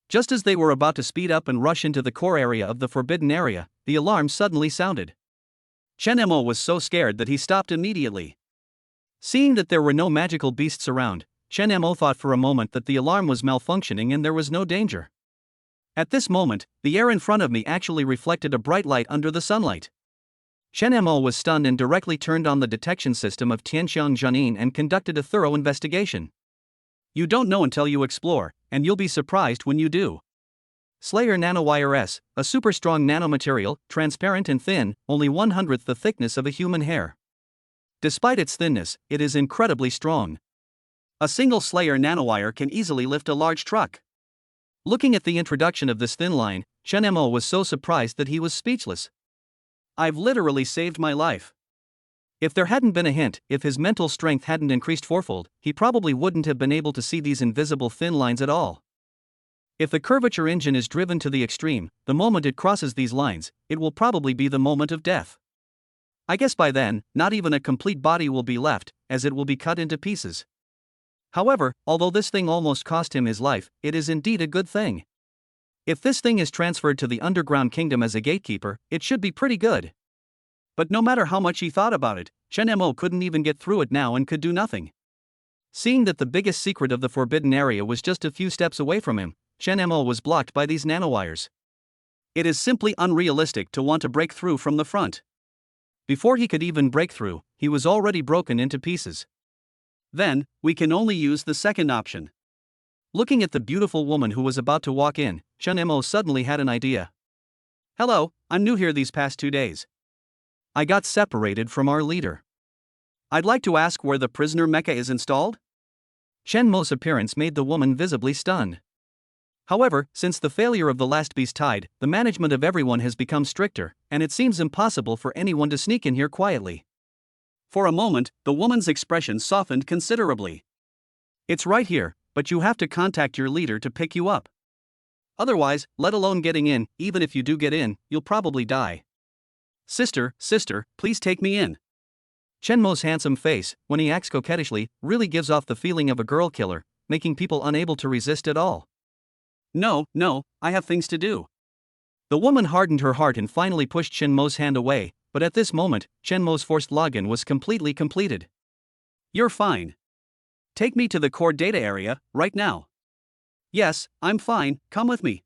Just as they were about to speed up and rush into the core area of the forbidden area, the alarm suddenly sounded. Chen Mo was so scared that he stopped immediately. Seeing that there were no magical beasts around, Chen Mo thought for a moment that the alarm was malfunctioning and there was no danger. At this moment, the air in front of me actually reflected a bright light under the sunlight. Chen Mo was stunned and directly turned on the detection system of Tianxiang Jianin and conducted a thorough investigation. You don't know until you explore, and you'll be surprised when you do. Slayer Nanowire S, a super strong nanomaterial, transparent and thin, only 1/100th the thickness of a human hair. Despite its thinness, it is incredibly strong. A single Slayer nanowire can easily lift a large truck. Looking at the introduction of this thin line, Chen Mo was so surprised that he was speechless. I've literally saved my life. If there hadn't been a hint, if his mental strength hadn't increased fourfold, he probably wouldn't have been able to see these invisible thin lines at all. If the curvature engine is driven to the extreme, the moment it crosses these lines, it will probably be the moment of death. I guess by then, not even a complete body will be left, as it will be cut into pieces. However, although this thing almost cost him his life, it is indeed a good thing. If this thing is transferred to the underground kingdom as a gatekeeper, it should be pretty good. But no matter how much he thought about it, Chen Mo couldn't even get through it now and could do nothing. Seeing that the biggest secret of the forbidden area was just a few steps away from him, Chen Mo was blocked by these nanowires. It is simply unrealistic to want to break through from the front. Before he could even break through, he was already broken into pieces. Then, we can only use the second option. Looking at the beautiful woman who was about to walk in, Chen Mo suddenly had an idea. Hello, I'm new here these past 2 days. I got separated from our leader. I'd like to ask where the prisoner mecha is installed? Chen Mo's appearance made the woman visibly stunned. However, since the failure of the last beast tide, the management of everyone has become stricter, and it seems impossible for anyone to sneak in here quietly. For a moment, the woman's expression softened considerably. It's right here, but you have to contact your leader to pick you up. Otherwise, let alone getting in, even if you do get in, you'll probably die. Sister, please take me in. Chen Mo's handsome face, when he acts coquettishly, really gives off the feeling of a girl killer, making people unable to resist at all. No, I have things to do. The woman hardened her heart and finally pushed Chen Mo's hand away, but at this moment, Chen Mo's forced login was completely completed. You're fine. Take me to the core data area, right now. Yes, I'm fine, come with me.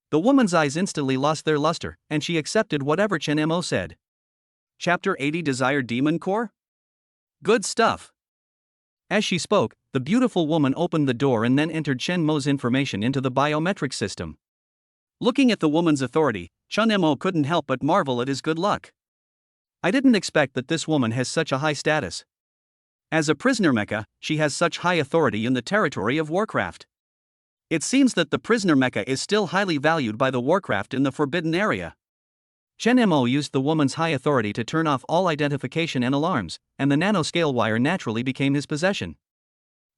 The woman's eyes instantly lost their luster, and she accepted whatever Chen Mo said. Chapter 80 Desired Demon Core? Good stuff. As she spoke, the beautiful woman opened the door and then entered Chen Mo's information into the biometric system. Looking at the woman's authority, Chen Mo couldn't help but marvel at his good luck. I didn't expect that this woman has such a high status. As a prisoner mecha, she has such high authority in the territory of Warcraft. It seems that the prisoner mecha is still highly valued by the Warcraft in the Forbidden Area. Chen Mo used the woman's high authority to turn off all identification and alarms, and the nanoscale wire naturally became his possession.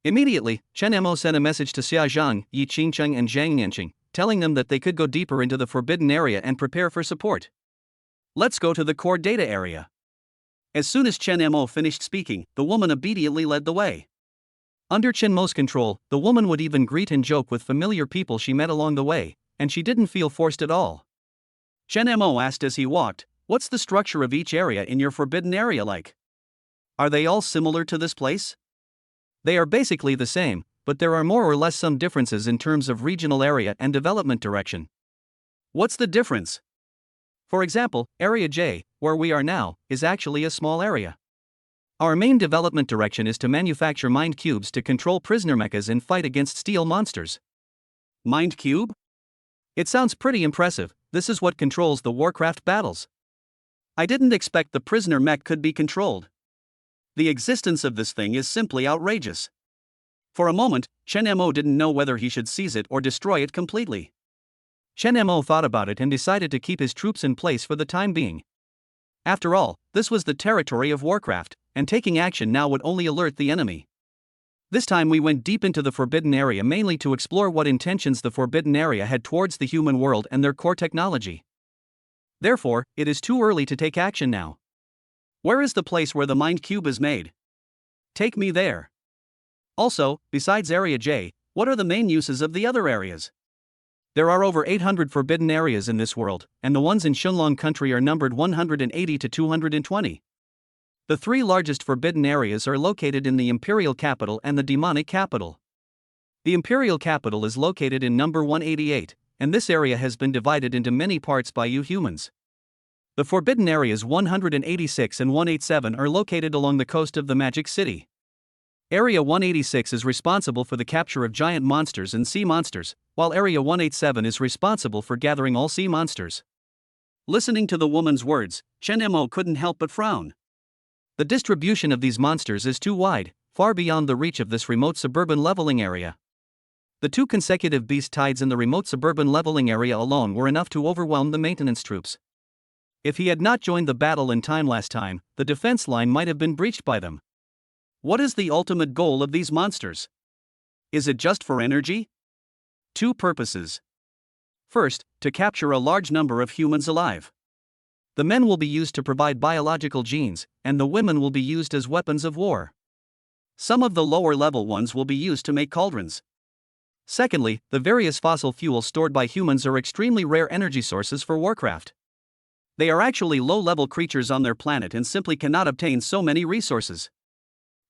Immediately, Chen Mo sent a message to Xia Zhang, Yi Qingcheng and Zhang Yanqing, telling them that they could go deeper into the Forbidden Area and prepare for support. Let's go to the core data area. As soon as Chen Mo finished speaking, the woman obediently led the way. Under Chen Mo's control, the woman would even greet and joke with familiar people she met along the way, and she didn't feel forced at all. Chen Mo asked as he walked, "What's the structure of each area in your Forbidden Area like? Are they all similar to this place?" They are basically the same, but there are more or less some differences in terms of regional area and development direction. What's the difference? For example, Area J, where we are now, is actually a small area. Our main development direction is to manufacture mind cubes to control prisoner mechas and fight against steel monsters. Mind cube? It sounds pretty impressive. This is what controls the Warcraft battles. I didn't expect the prisoner mech could be controlled. The existence of this thing is simply outrageous. For a moment, Chen Mo didn't know whether he should seize it or destroy it completely. Chen Mo thought about it and decided to keep his troops in place for the time being. After all, this was the territory of Warcraft, and taking action now would only alert the enemy. This time we went deep into the Forbidden Area mainly to explore what intentions the Forbidden Area had towards the human world and their core technology. Therefore, it is too early to take action now. Where is the place where the mind cube is made? Take me there. Also, besides Area J, what are the main uses of the other areas? There are over 800 forbidden areas in this world, and the ones in Shunlong country are numbered 180 to 220. The three largest forbidden areas are located in the Imperial Capital and the Demonic Capital. The Imperial Capital is located in number 188, and this area has been divided into many parts by you humans. The forbidden areas 186 and 187 are located along the coast of the Magic City. Area 186 is responsible for the capture of giant monsters and sea monsters, while Area 187 is responsible for gathering all sea monsters. Listening to the woman's words, Chen Mo couldn't help but frown. The distribution of these monsters is too wide, far beyond the reach of this remote suburban leveling area. The 2 consecutive beast tides in the remote suburban leveling area alone were enough to overwhelm the maintenance troops. If he had not joined the battle in time last time, the defense line might have been breached by them. What is the ultimate goal of these monsters? Is it just for energy? 2 purposes. First, to capture a large number of humans alive. The men will be used to provide biological genes, and the women will be used as weapons of war. Some of the lower level ones will be used to make cauldrons. Secondly, the various fossil fuels stored by humans are extremely rare energy sources for Warcraft. They are actually low-level creatures on their planet and simply cannot obtain so many resources.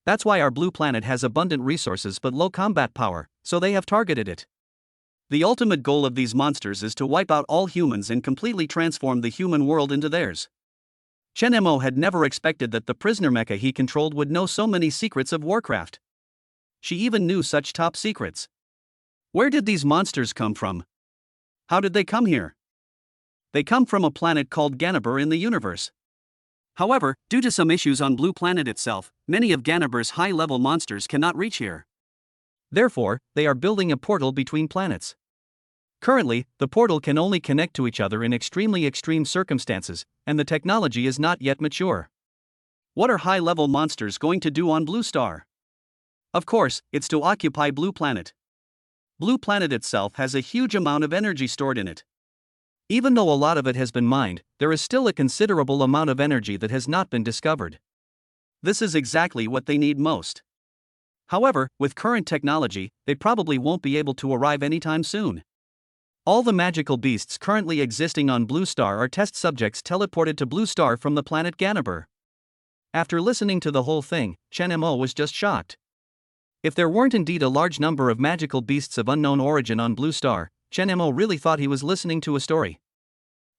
That's why our blue planet has abundant resources but low combat power, so they have targeted it. The ultimate goal of these monsters is to wipe out all humans and completely transform the human world into theirs. Chen Mo had never expected that the prisoner mecha he controlled would know so many secrets of Warcraft. She even knew such top secrets. Where did these monsters come from? How did they come here? They come from a planet called Ganabur in the universe. However, due to some issues on Blue Planet itself, many of Ganabur's high-level monsters cannot reach here. Therefore, they are building a portal between planets. Currently, the portal can only connect to each other in extremely extreme circumstances, and the technology is not yet mature. What are high-level monsters going to do on Blue Star? Of course, it's to occupy Blue Planet. Blue Planet itself has a huge amount of energy stored in it. Even though a lot of it has been mined, there is still a considerable amount of energy that has not been discovered. This is exactly what they need most. However, with current technology, they probably won't be able to arrive anytime soon. All the magical beasts currently existing on Blue Star are test subjects teleported to Blue Star from the planet Ganabur. After listening to the whole thing, Chen Mo was just shocked. If there weren't indeed a large number of magical beasts of unknown origin on Blue Star, Chen Mo really thought he was listening to a story.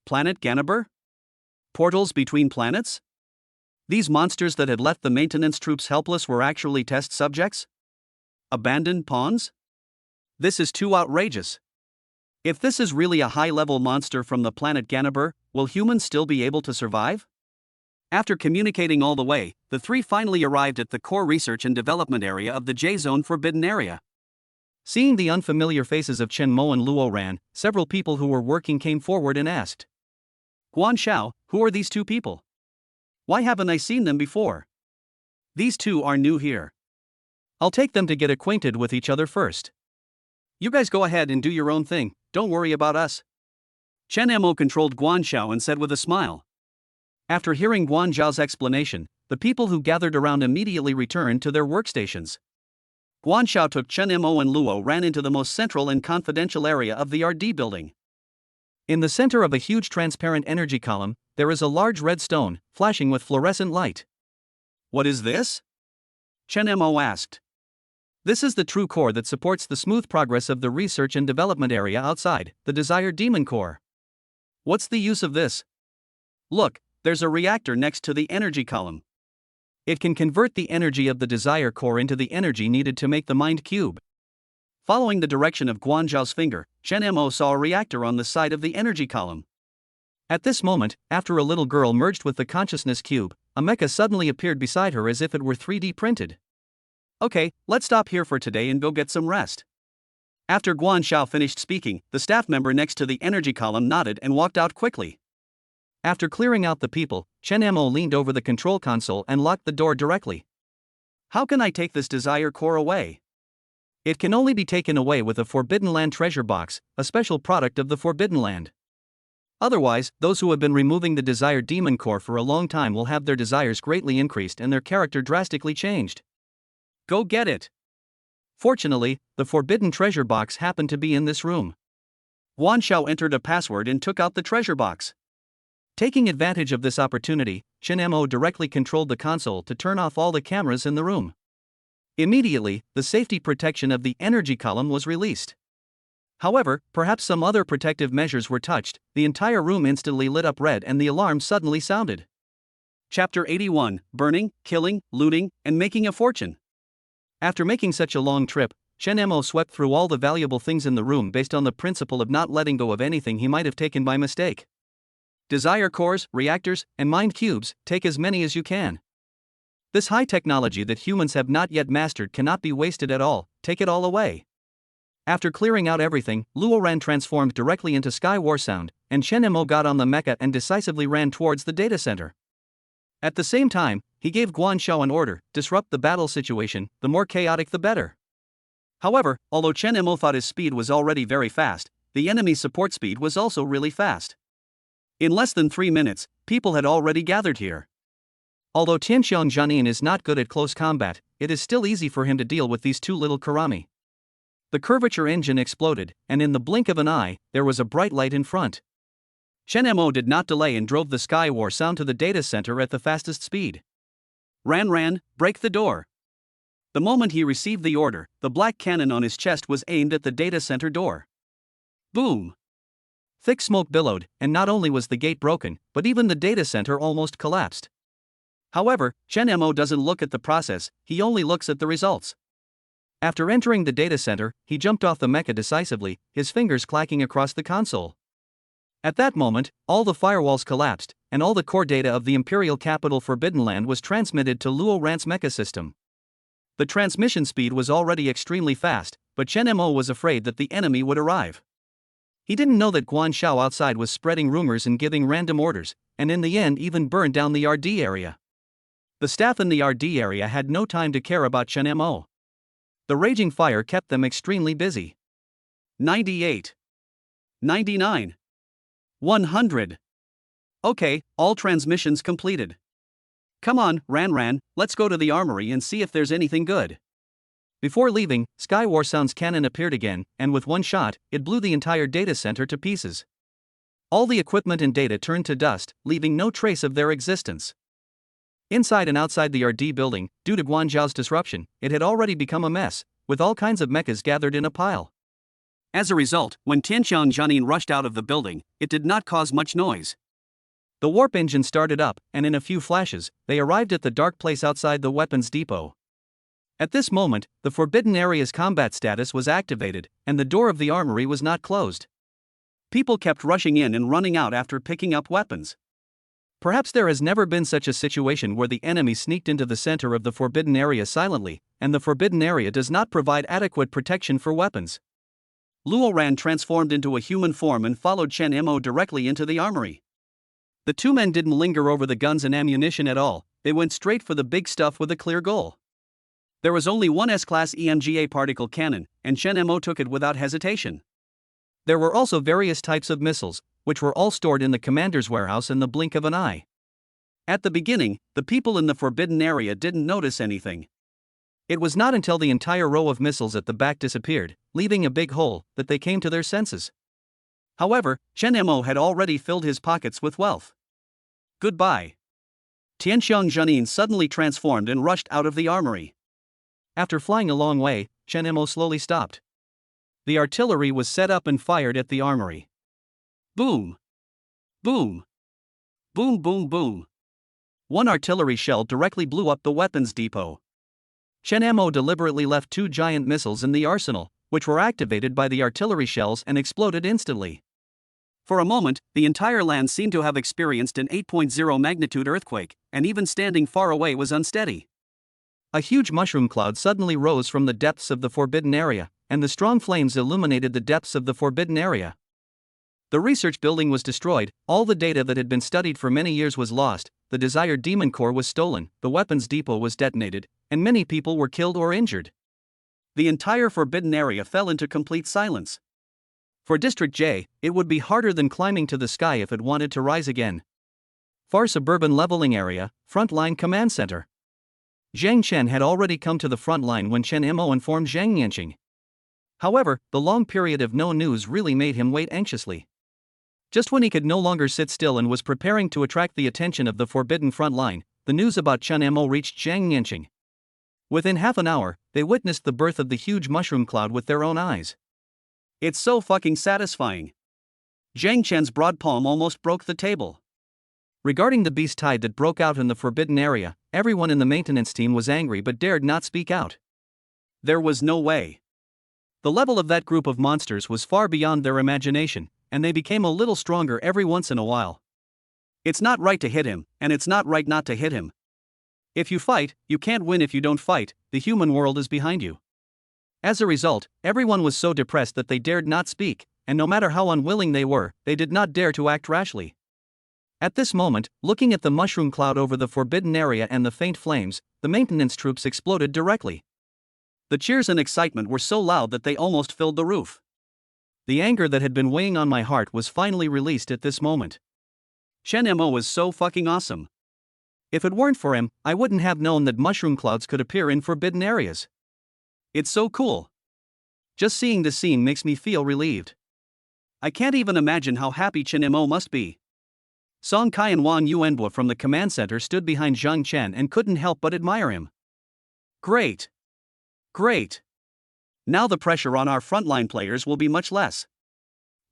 Planet Ganabur? Portals between planets? These monsters that had left the maintenance troops helpless were actually test subjects? Abandoned pawns? This is too outrageous. If this is really a high-level monster from the planet Ganabur, will humans still be able to survive? After communicating all the way, the three finally arrived at the core research and development area of the J-Zone Forbidden Area. Seeing the unfamiliar faces of Chen Mo and Luo Ran, several people who were working came forward and asked, Guan Xiao, who are these two people? Why haven't I seen them before? These two are new here. I'll take them to get acquainted with each other first. You guys go ahead and do your own thing, don't worry about us. Chen Mo controlled Guan Xiao and said with a smile. After hearing Guan Zhao's explanation, the people who gathered around immediately returned to their workstations. Guan Xiao took Chen Mo and Luo Ran into the most central and confidential area of the RD building. In the center of a huge transparent energy column, there is a large red stone, flashing with fluorescent light. What is this? Chen Mo asked. This is the true core that supports the smooth progress of the research and development area outside, the desired demon core. What's the use of this? Look, there's a reactor next to the energy column. It can convert the energy of the desire core into the energy needed to make the mind cube. Following the direction of Guan Zhao's finger, Chen Mo saw a reactor on the side of the energy column. At this moment, after a little girl merged with the consciousness cube, a mecha suddenly appeared beside her as if it were 3D printed. Okay, let's stop here for today and go get some rest. After Guan Xiao finished speaking, the staff member next to the energy column nodded and walked out quickly. After clearing out the people, Chen Mo leaned over the control console and locked the door directly. How can I take this desire core away? It can only be taken away with a Forbidden Land treasure box, a special product of the Forbidden Land. Otherwise, those who have been removing the desired demon core for a long time will have their desires greatly increased and their character drastically changed. Go get it! Fortunately, the forbidden treasure box happened to be in this room. Guan Xiao entered a password and took out the treasure box. Taking advantage of this opportunity, Chen Mo directly controlled the console to turn off all the cameras in the room. Immediately, the safety protection of the energy column was released. However, perhaps some other protective measures were touched, the entire room instantly lit up red and the alarm suddenly sounded. Chapter 81, Burning, Killing, Looting, and Making a Fortune. After making such a long trip, Chen Mo swept through all the valuable things in the room based on the principle of not letting go of anything he might have taken by mistake. Desire cores, reactors, and mind cubes, take as many as you can. This high technology that humans have not yet mastered cannot be wasted at all, take it all away. After clearing out everything, Luo Ran transformed directly into Sky War Sound, and Chen Mo got on the mecha and decisively ran towards the data center. At the same time, he gave Guan Xiao an order: disrupt the battle situation, the more chaotic the better. However, although Chen Mo thought his speed was already very fast, the enemy's support speed was also really fast. In less than 3 minutes, people had already gathered here. Although Tianxiang Jianin is not good at close combat, it is still easy for him to deal with these two little karami. The curvature engine exploded, and in the blink of an eye, there was a bright light in front. Chen Mo did not delay and drove the Sky War Sound to the data center at the fastest speed. Ran, break the door. The moment he received the order, the black cannon on his chest was aimed at the data center door. Boom! Thick smoke billowed, and not only was the gate broken, but even the data center almost collapsed. However, Chen Mo doesn't look at the process, he only looks at the results. After entering the data center, he jumped off the mecha decisively, his fingers clacking across the console. At that moment, all the firewalls collapsed, and all the core data of the imperial capital Forbidden Land was transmitted to Luo Ran's mecha system. The transmission speed was already extremely fast, but Chen Mo was afraid that the enemy would arrive. He didn't know that Guan Shao outside was spreading rumors and giving random orders, and in the end even burned down the RD area. The staff in the RD area had no time to care about Chen Mo. The raging fire kept them extremely busy. 98. 99. 100. Okay, all transmissions completed. Come on, Ran, let's go to the armory and see if there's anything good. Before leaving, Skywar Sound's cannon appeared again, and with one shot, it blew the entire data center to pieces. All the equipment and data turned to dust, leaving no trace of their existence. Inside and outside the RD building, due to Guan Zhao's disruption, it had already become a mess, with all kinds of mechas gathered in a pile. As a result, when Tianxiang Jianin rushed out of the building, it did not cause much noise. The warp engine started up, and in a few flashes, they arrived at the dark place outside the weapons depot. At this moment, the Forbidden Area's combat status was activated, and the door of the armory was not closed. People kept rushing in and running out after picking up weapons. Perhaps there has never been such a situation where the enemy sneaked into the center of the Forbidden Area silently, and the Forbidden Area does not provide adequate protection for weapons. Luo Ran transformed into a human form and followed Chen Mo directly into the armory. The two men didn't linger over the guns and ammunition at all, they went straight for the big stuff with a clear goal. There was only one S-class EMGA particle cannon, and Chen Mo took it without hesitation. There were also various types of missiles, which were all stored in the commander's warehouse in the blink of an eye. At the beginning, the people in the Forbidden Area didn't notice anything. It was not until the entire row of missiles at the back disappeared, leaving a big hole, that they came to their senses. However, Chen Mo had already filled his pockets with wealth. Goodbye. Tianxiang Jianin suddenly transformed and rushed out of the armory. After flying a long way, Chen Mo slowly stopped. The artillery was set up and fired at the armory. Boom! Boom! Boom boom boom! One artillery shell directly blew up the weapons depot. Chen Mo deliberately left two giant missiles in the arsenal, which were activated by the artillery shells and exploded instantly. For a moment, the entire land seemed to have experienced an 8.0 magnitude earthquake, and even standing far away was unsteady. A huge mushroom cloud suddenly rose from the depths of the Forbidden Area, and the strong flames illuminated the depths of the Forbidden Area. The research building was destroyed, all the data that had been studied for many years was lost, the desired demon core was stolen, the weapons depot was detonated, and many people were killed or injured. The entire Forbidden Area fell into complete silence. For District J, it would be harder than climbing to the sky if it wanted to rise again. Far Suburban Leveling Area, Frontline Command Center. Zhang Chen had already come to the front line when Chen Mo informed Zhang Yanqing. However, the long period of no news really made him wait anxiously. Just when he could no longer sit still and was preparing to attract the attention of the Forbidden Front Line, the news about Chen Mo reached Zhang Yanqing. Within half an hour, they witnessed the birth of the huge mushroom cloud with their own eyes. It's so fucking satisfying. Zhang Chen's broad palm almost broke the table. Regarding the beast tide that broke out in the Forbidden Area, everyone in the maintenance team was angry but dared not speak out. There was no way. The level of that group of monsters was far beyond their imagination, and they became a little stronger every once in a while. It's not right to hit him, and it's not right not to hit him. If you fight, you can't win. If you don't fight, the human world is behind you. As a result, everyone was so depressed that they dared not speak, and no matter how unwilling they were, they did not dare to act rashly. At this moment, looking at the mushroom cloud over the Forbidden Area and the faint flames, the maintenance troops exploded directly. The cheers and excitement were so loud that they almost filled the roof. The anger that had been weighing on my heart was finally released at this moment. Chen Mo was so fucking awesome. If it weren't for him, I wouldn't have known that mushroom clouds could appear in forbidden areas. It's so cool. Just seeing the scene makes me feel relieved. I can't even imagine how happy Chen Mo must be. Song Kai and Wang Yuanbo from the command center stood behind Zhang Chen and couldn't help but admire him. Great. Great. Now the pressure on our frontline players will be much less.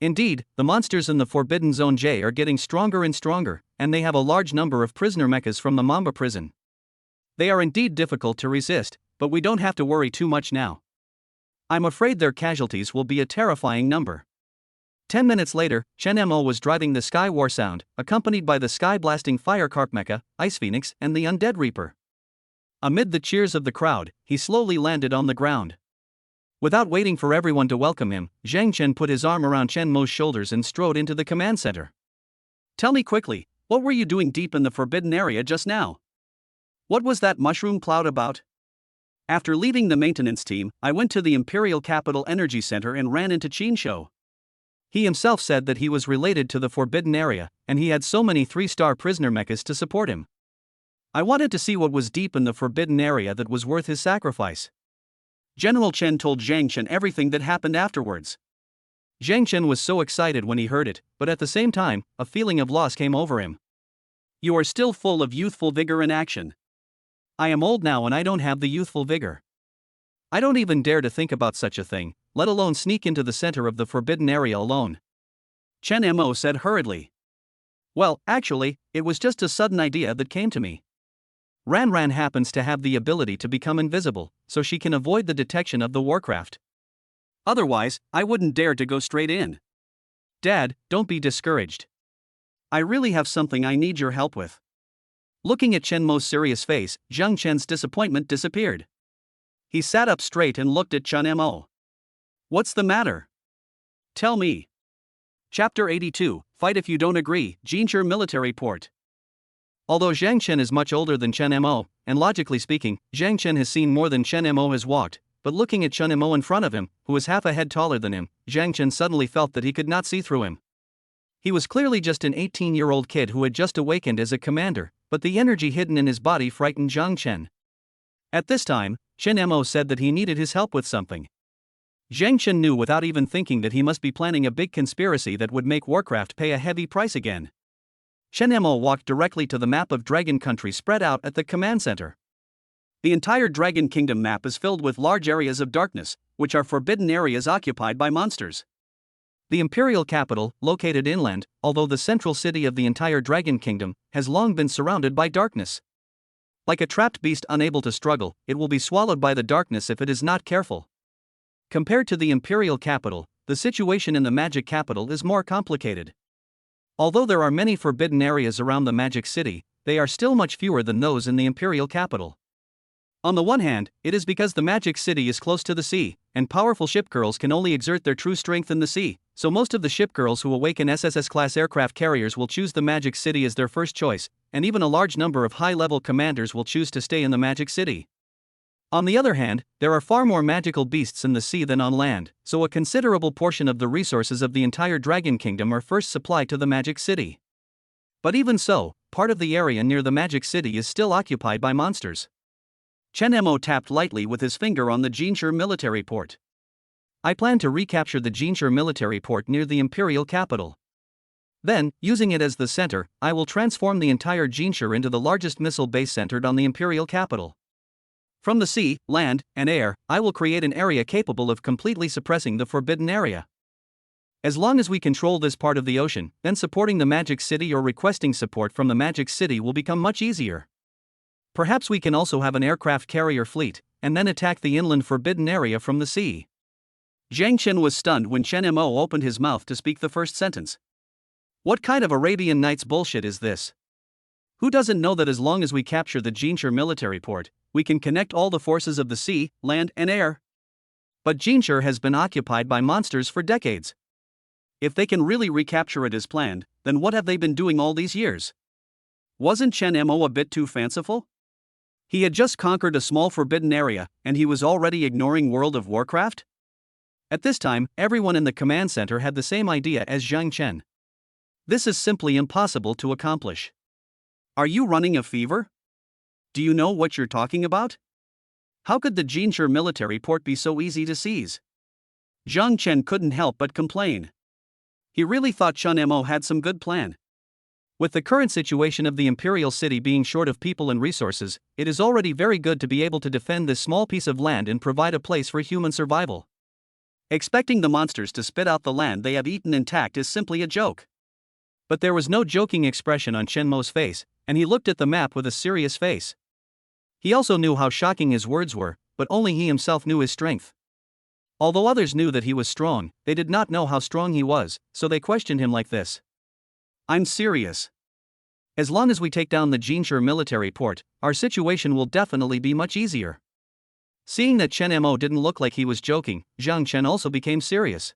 Indeed, the monsters in the Forbidden Zone J are getting stronger and stronger, and they have a large number of prisoner mechas from the Mamba prison. They are indeed difficult to resist, but we don't have to worry too much now. I'm afraid their casualties will be a terrifying number. 10 minutes later, Chen Mo was driving the Sky War Sound, accompanied by the sky-blasting Firecarp Mecha, Ice Phoenix, and the Undead Reaper. Amid the cheers of the crowd, he slowly landed on the ground. Without waiting for everyone to welcome him, Zhang Chen put his arm around Chen Mo's shoulders and strode into the command center. Tell me quickly, what were you doing deep in the forbidden area just now? What was that mushroom cloud about? After leaving the maintenance team, I went to the Imperial Capital Energy Center and ran into Qinsho. He himself said that he was related to the forbidden area, and he had so many 3-star prisoner mechas to support him. I wanted to see what was deep in the forbidden area that was worth his sacrifice. General Chen told Zhang Chen everything that happened afterwards. Zhang Chen was so excited when he heard it, but at the same time, a feeling of loss came over him. You are still full of youthful vigor and action. I am old now and I don't have the youthful vigor. I don't even dare to think about such a thing, let alone sneak into the center of the forbidden area alone. Chen Mo said hurriedly. Well, actually, it was just a sudden idea that came to me. Ran happens to have the ability to become invisible, so she can avoid the detection of the Warcraft. Otherwise, I wouldn't dare to go straight in. Dad, don't be discouraged. I really have something I need your help with. Looking at Chen Mo's serious face, Zhang Chen's disappointment disappeared. He sat up straight and looked at Chen Mo. What's the matter? Tell me. Chapter 82, Fight If You Don't Agree, Jincher Military Port. Although Zhang Chen is much older than Chen Mo, and logically speaking, Zhang Chen has seen more than Chen Mo has walked, but looking at Chen Mo in front of him, who is half a head taller than him, Zhang Chen suddenly felt that he could not see through him. He was clearly just an 18-year-old kid who had just awakened as a commander, but the energy hidden in his body frightened Zhang Chen. At this time, Chen Mo said that he needed his help with something. Zhang Chen knew without even thinking that he must be planning a big conspiracy that would make Warcraft pay a heavy price again. Chen Mo walked directly to the map of Dragon Country spread out at the command center. The entire Dragon Kingdom map is filled with large areas of darkness, which are forbidden areas occupied by monsters. The Imperial capital, located inland, although the central city of the entire Dragon Kingdom, has long been surrounded by darkness. Like a trapped beast unable to struggle, it will be swallowed by the darkness if it is not careful. Compared to the Imperial capital, the situation in the Magic capital is more complicated. Although there are many forbidden areas around the Magic City, they are still much fewer than those in the Imperial capital. On the one hand, it is because the Magic City is close to the sea, and powerful ship girls can only exert their true strength in the sea, so most of the ship girls who awaken SSS-class aircraft carriers will choose the Magic City as their first choice, and even a large number of high-level commanders will choose to stay in the Magic City. On the other hand, there are far more magical beasts in the sea than on land, so a considerable portion of the resources of the entire Dragon Kingdom are first supplied to the Magic City. But even so, part of the area near the Magic City is still occupied by monsters. Chen Mo tapped lightly with his finger on the Jincher military port. I plan to recapture the Jincher military port near the Imperial capital. Then, using it as the center, I will transform the entire Jincher into the largest missile base centered on the Imperial capital. From the sea, land, and air, I will create an area capable of completely suppressing the forbidden area. As long as we control this part of the ocean, then supporting the Magic City or requesting support from the Magic City will become much easier. Perhaps we can also have an aircraft carrier fleet, and then attack the inland forbidden area from the sea. Zhang Chen was stunned when Chen Mo opened his mouth to speak the first sentence. What kind of Arabian Nights bullshit is this? Who doesn't know that as long as we capture the Jincher military port, we can connect all the forces of the sea, land, and air? But Jincher has been occupied by monsters for decades. If they can really recapture it as planned, then what have they been doing all these years? Wasn't Chen Mo a bit too fanciful? He had just conquered a small forbidden area, and he was already ignoring World of Warcraft? At this time, everyone in the command center had the same idea as Zhang Chen. This is simply impossible to accomplish. Are you running a fever? Do you know what you're talking about? How could the Jincher military port be so easy to seize? Zhang Chen couldn't help but complain. He really thought Chen Mo had some good plan. With the current situation of the Imperial City being short of people and resources, it is already very good to be able to defend this small piece of land and provide a place for human survival. Expecting the monsters to spit out the land they have eaten intact is simply a joke. But there was no joking expression on Chen Mo's face, and he looked at the map with a serious face. He also knew how shocking his words were, but only he himself knew his strength. Although others knew that he was strong, they did not know how strong he was, so they questioned him like this. I'm serious. As long as we take down the Jinshi military port, our situation will definitely be much easier. Seeing that Chen Mo didn't look like he was joking, Zhang Chen also became serious.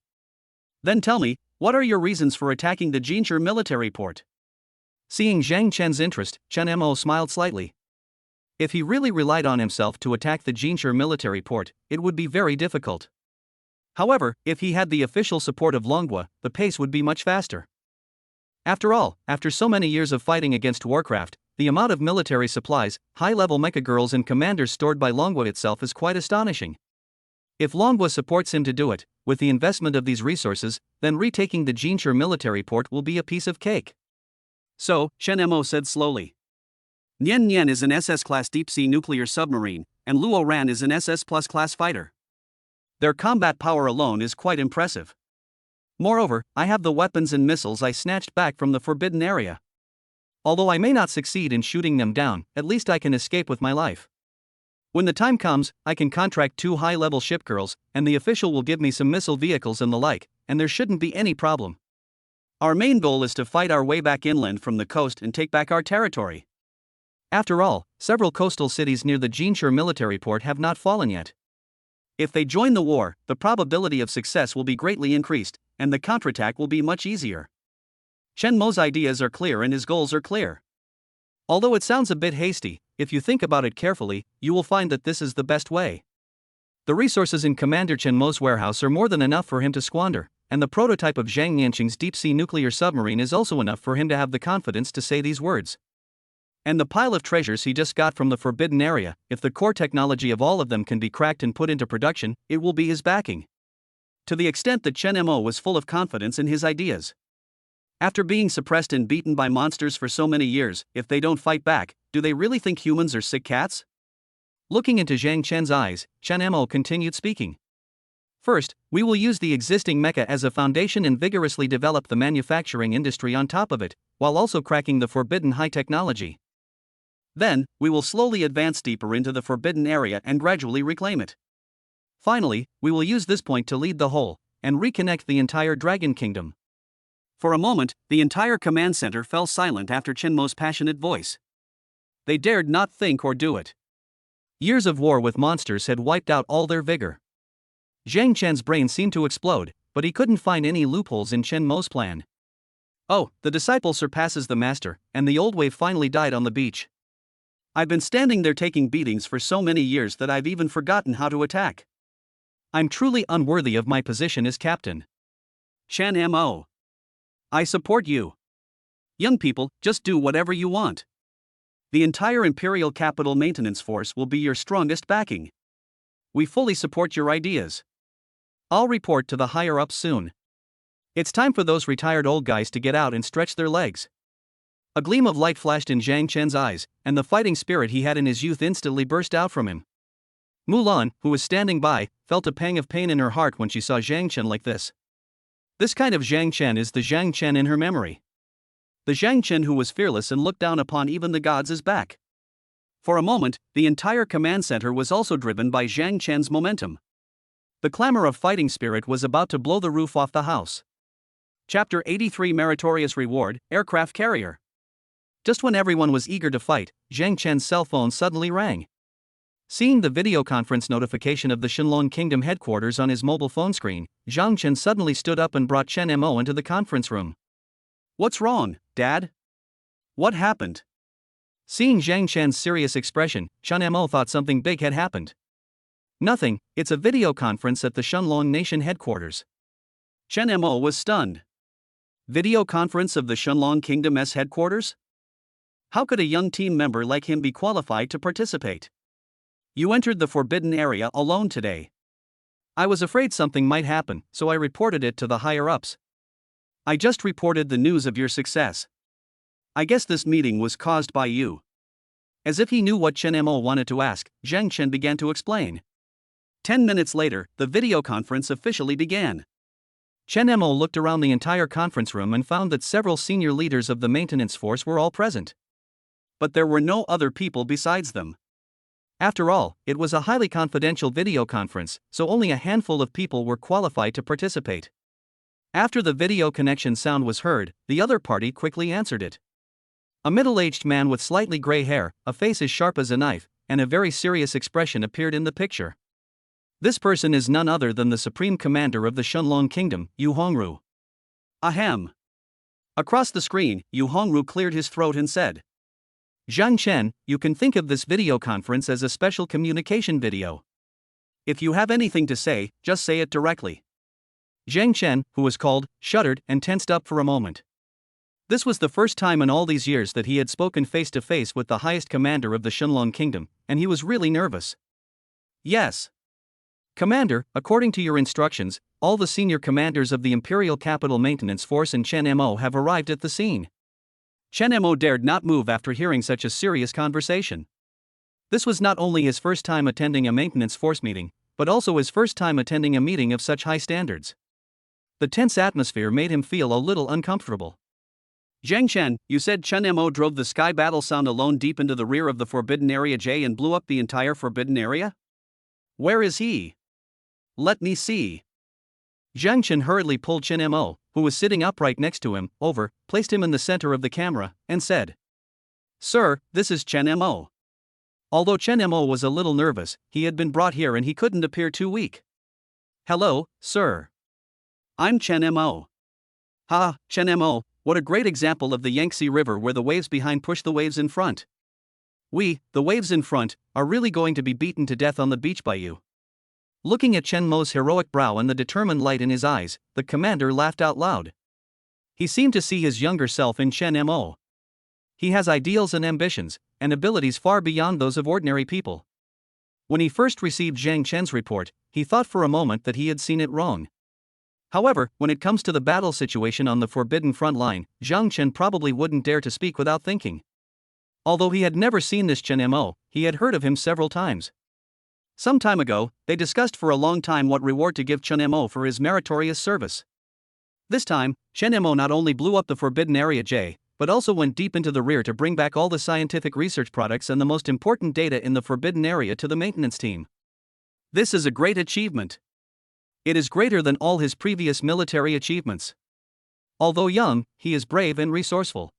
Then tell me, what are your reasons for attacking the Jinshi military port? Seeing Zhang Chen's interest, Chen Mo smiled slightly. If he really relied on himself to attack the Jinshi military port, it would be very difficult. However, if he had the official support of Longhua, the pace would be much faster. After all, after so many years of fighting against Warcraft, the amount of military supplies, high-level mecha girls and commanders stored by Longhua itself is quite astonishing. If Longhua supports him to do it, with the investment of these resources, then retaking the Jinshi military port will be a piece of cake. So, Chen Mo said slowly. Nian Nian is an SS-class deep-sea nuclear submarine, and Luo Ran is an SS-plus class fighter. Their combat power alone is quite impressive. Moreover, I have the weapons and missiles I snatched back from the forbidden area. Although I may not succeed in shooting them down, at least I can escape with my life. When the time comes, I can contract 2 high-level ship girls, and the official will give me some missile vehicles and the like, and there shouldn't be any problem. Our main goal is to fight our way back inland from the coast and take back our territory. After all, several coastal cities near the Jinshi military port have not fallen yet. If they join the war, the probability of success will be greatly increased, and the counterattack will be much easier. Chen Mo's ideas are clear and his goals are clear. Although it sounds a bit hasty, if you think about it carefully, you will find that this is the best way. The resources in Commander Chen Mo's warehouse are more than enough for him to squander, and the prototype of Zhang Yanqing's deep-sea nuclear submarine is also enough for him to have the confidence to say these words. And the pile of treasures he just got from the forbidden area, if the core technology of all of them can be cracked and put into production, it will be his backing. To the extent that Chen Mo was full of confidence in his ideas. After being suppressed and beaten by monsters for so many years, if they don't fight back, do they really think humans are sick cats? Looking into Zhang Chen's eyes, Chen Mo continued speaking. First, we will use the existing mecha as a foundation and vigorously develop the manufacturing industry on top of it, while also cracking the forbidden high technology. Then, we will slowly advance deeper into the forbidden area and gradually reclaim it. Finally, we will use this point to lead the whole, and reconnect the entire Dragon Kingdom. For a moment, the entire command center fell silent after Chen Mo's passionate voice. They dared not think or do it. Years of war with monsters had wiped out all their vigor. Zhang Chen's brain seemed to explode, but he couldn't find any loopholes in Chen Mo's plan. Oh, the disciple surpasses the master, and the old wave finally died on the beach. I've been standing there taking beatings for so many years that I've even forgotten how to attack. I'm truly unworthy of my position as captain. Chen Mo. I support you. Young people, just do whatever you want. The entire Imperial Capital Maintenance Force will be your strongest backing. We fully support your ideas. I'll report to the higher-ups soon. It's time for those retired old guys to get out and stretch their legs. A gleam of light flashed in Zhang Chen's eyes, and the fighting spirit he had in his youth instantly burst out from him. Mulan, who was standing by, felt a pang of pain in her heart when she saw Zhang Chen like this. This kind of Zhang Chen is the Zhang Chen in her memory. The Zhang Chen who was fearless and looked down upon even the gods as back. For a moment, the entire command center was also driven by Zhang Chen's momentum. The clamor of fighting spirit was about to blow the roof off the house. Chapter 83 Meritorious Reward, Aircraft Carrier. Just when everyone was eager to fight, Zhang Chen's cell phone suddenly rang. Seeing the video conference notification of the Shenlong Kingdom headquarters on his mobile phone screen, Zhang Chen suddenly stood up and brought Chen Mo into the conference room. What's wrong, Dad? What happened? Seeing Zhang Chen's serious expression, Chen Mo thought something big had happened. Nothing, it's a video conference at the Shenlong Nation headquarters. Chen Mo was stunned. Video conference of the Shenlong Kingdom's headquarters? How could a young team member like him be qualified to participate? You entered the forbidden area alone today. I was afraid something might happen, so I reported it to the higher-ups. I just reported the news of your success. I guess this meeting was caused by you. As if he knew what Chen Mo wanted to ask, Zhang Chen began to explain. 10 minutes later, the video conference officially began. Chen Mo looked around the entire conference room and found that several senior leaders of the maintenance force were all present. But there were no other people besides them. After all, it was a highly confidential video conference, so only a handful of people were qualified to participate. After the video connection sound was heard, the other party quickly answered it. A middle-aged man with slightly gray hair, a face as sharp as a knife, and a very serious expression appeared in the picture. This person is none other than the Supreme Commander of the Shunlong Kingdom, Yu Hongru. Ahem. Across the screen, Yu Hongru cleared his throat and said, Zhang Chen, you can think of this video conference as a special communication video. If you have anything to say, just say it directly. Zhang Chen, who was called, shuddered and tensed up for a moment. This was the first time in all these years that he had spoken face to face with the highest commander of the Shunlong Kingdom, and he was really nervous. Yes. Commander, according to your instructions, all the senior commanders of the Imperial Capital Maintenance Force and Chen Mo have arrived at the scene. Chen Mo dared not move after hearing such a serious conversation. This was not only his first time attending a maintenance force meeting, but also his first time attending a meeting of such high standards. The tense atmosphere made him feel a little uncomfortable. Zhang Chen, you said Chen Mo drove the sky battle sound alone deep into the rear of the Forbidden Area J and blew up the entire Forbidden Area? Where is he? Let me see. Zhang Chen hurriedly pulled Chen Mo, who was sitting upright next to him, over, placed him in the center of the camera, and said, Sir, this is Chen Mo. Although Chen Mo was a little nervous, he had been brought here and he couldn't appear too weak. Hello, sir. I'm Chen Mo. Ha, Chen Mo, what a great example of the Yangtze River where the waves behind push the waves in front. We, the waves in front, are really going to be beaten to death on the beach by you. Looking at Chen Mo's heroic brow and the determined light in his eyes, the commander laughed out loud. He seemed to see his younger self in Chen Mo. He has ideals and ambitions, and abilities far beyond those of ordinary people. When he first received Zhang Chen's report, he thought for a moment that he had seen it wrong. However, when it comes to the battle situation on the Forbidden Front line, Zhang Chen probably wouldn't dare to speak without thinking. Although he had never seen this Chen Mo, he had heard of him several times. Some time ago, they discussed for a long time what reward to give Chen Mo for his meritorious service. This time, Chen Mo not only blew up the Forbidden Area J, but also went deep into the rear to bring back all the scientific research products and the most important data in the Forbidden Area to the maintenance team. This is a great achievement. It is greater than all his previous military achievements. Although young, he is brave and resourceful.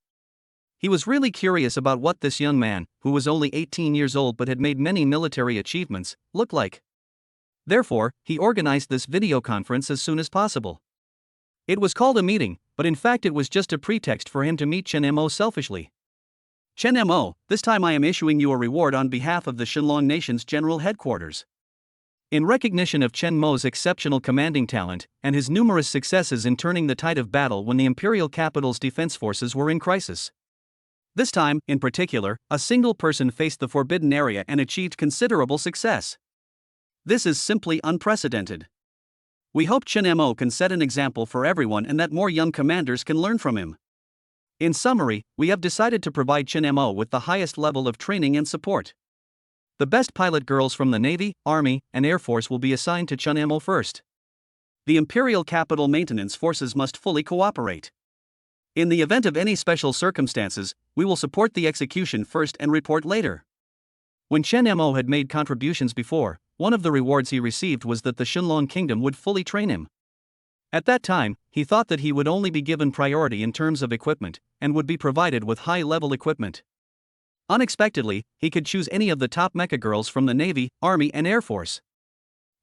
He was really curious about what this young man, who was only 18 years old but had made many military achievements, looked like. Therefore, he organized this video conference as soon as possible. It was called a meeting, but in fact it was just a pretext for him to meet Chen Mo selfishly. Chen Mo, this time I am issuing you a reward on behalf of the Shunlong Nation's General Headquarters. In recognition of Chen Mo's exceptional commanding talent, and his numerous successes in turning the tide of battle when the Imperial Capital's defense forces were in crisis. This time, in particular, a single person faced the Forbidden Area and achieved considerable success. This is simply unprecedented. We hope Chen Mo can set an example for everyone and that more young commanders can learn from him. In summary, we have decided to provide Chen Mo with the highest level of training and support. The best pilot girls from the Navy, Army, and Air Force will be assigned to Chen Mo first. The Imperial Capital Maintenance Forces must fully cooperate. In the event of any special circumstances, we will support the execution first and report later. When Chen Mo had made contributions before, one of the rewards he received was that the Shunlong Kingdom would fully train him. At that time, he thought that he would only be given priority in terms of equipment, and would be provided with high-level equipment. Unexpectedly, he could choose any of the top mecha girls from the Navy, Army, and Air Force.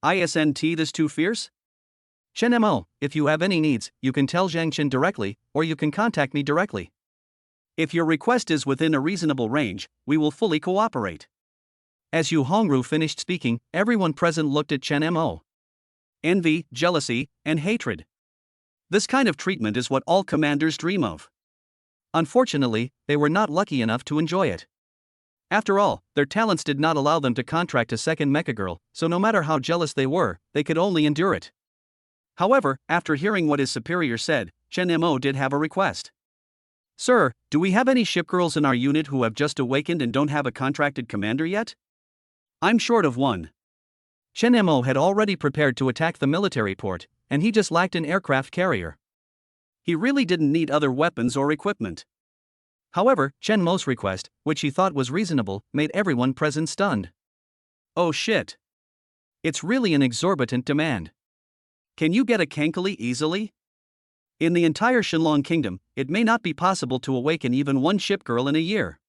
Isn't this too fierce? Chen Mo, if you have any needs, you can tell Zhang Chen directly, or you can contact me directly. If your request is within a reasonable range, we will fully cooperate. As Yu Hongru finished speaking, everyone present looked at Chen Mo. Envy, jealousy, and hatred. This kind of treatment is what all commanders dream of. Unfortunately, they were not lucky enough to enjoy it. After all, their talents did not allow them to contract a second mecha girl, so no matter how jealous they were, they could only endure it. However, after hearing what his superior said, Chen Mo did have a request. Sir, do we have any shipgirls in our unit who have just awakened and don't have a contracted commander yet? I'm short of one. Chen Mo had already prepared to attack the military port, and he just lacked an aircraft carrier. He really didn't need other weapons or equipment. However, Chen Mo's request, which he thought was reasonable, made everyone present stunned. Oh shit. It's really an exorbitant demand. Can you get a kankali easily? In the entire Shenlong Kingdom, it may not be possible to awaken even one ship girl in a year.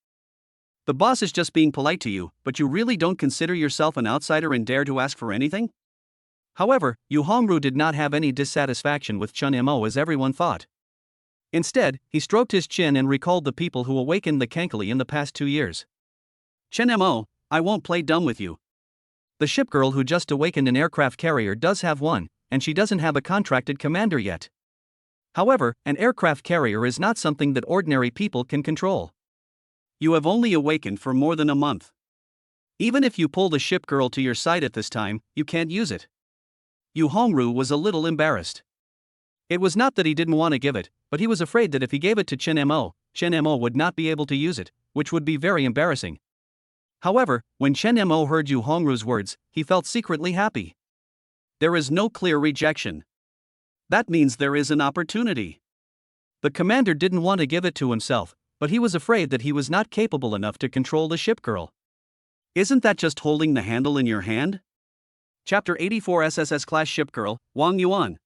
The boss is just being polite to you, but you really don't consider yourself an outsider and dare to ask for anything? However, Yu Hongru did not have any dissatisfaction with Chen Mo as everyone thought. Instead, he stroked his chin and recalled the people who awakened the kankali in the past 2 years. Chen Mo, I won't play dumb with you. The ship girl who just awakened an aircraft carrier does have one, and she doesn't have a contracted commander yet. However, an aircraft carrier is not something that ordinary people can control. You have only awakened for more than a month. Even if you pull the ship girl to your side at this time, you can't use it. Yu Hongru was a little embarrassed. It was not that he didn't want to give it, but he was afraid that if he gave it to Chen Mo would not be able to use it, which would be very embarrassing. However, when Chen Mo heard Yu Hongru's words, he felt secretly happy. There is no clear rejection. That means there is an opportunity. The commander didn't want to give it to himself, but he was afraid that he was not capable enough to control the ship girl. Isn't that just holding the handle in your hand? Chapter 84 SSS-class ship girl, Wang Yuan.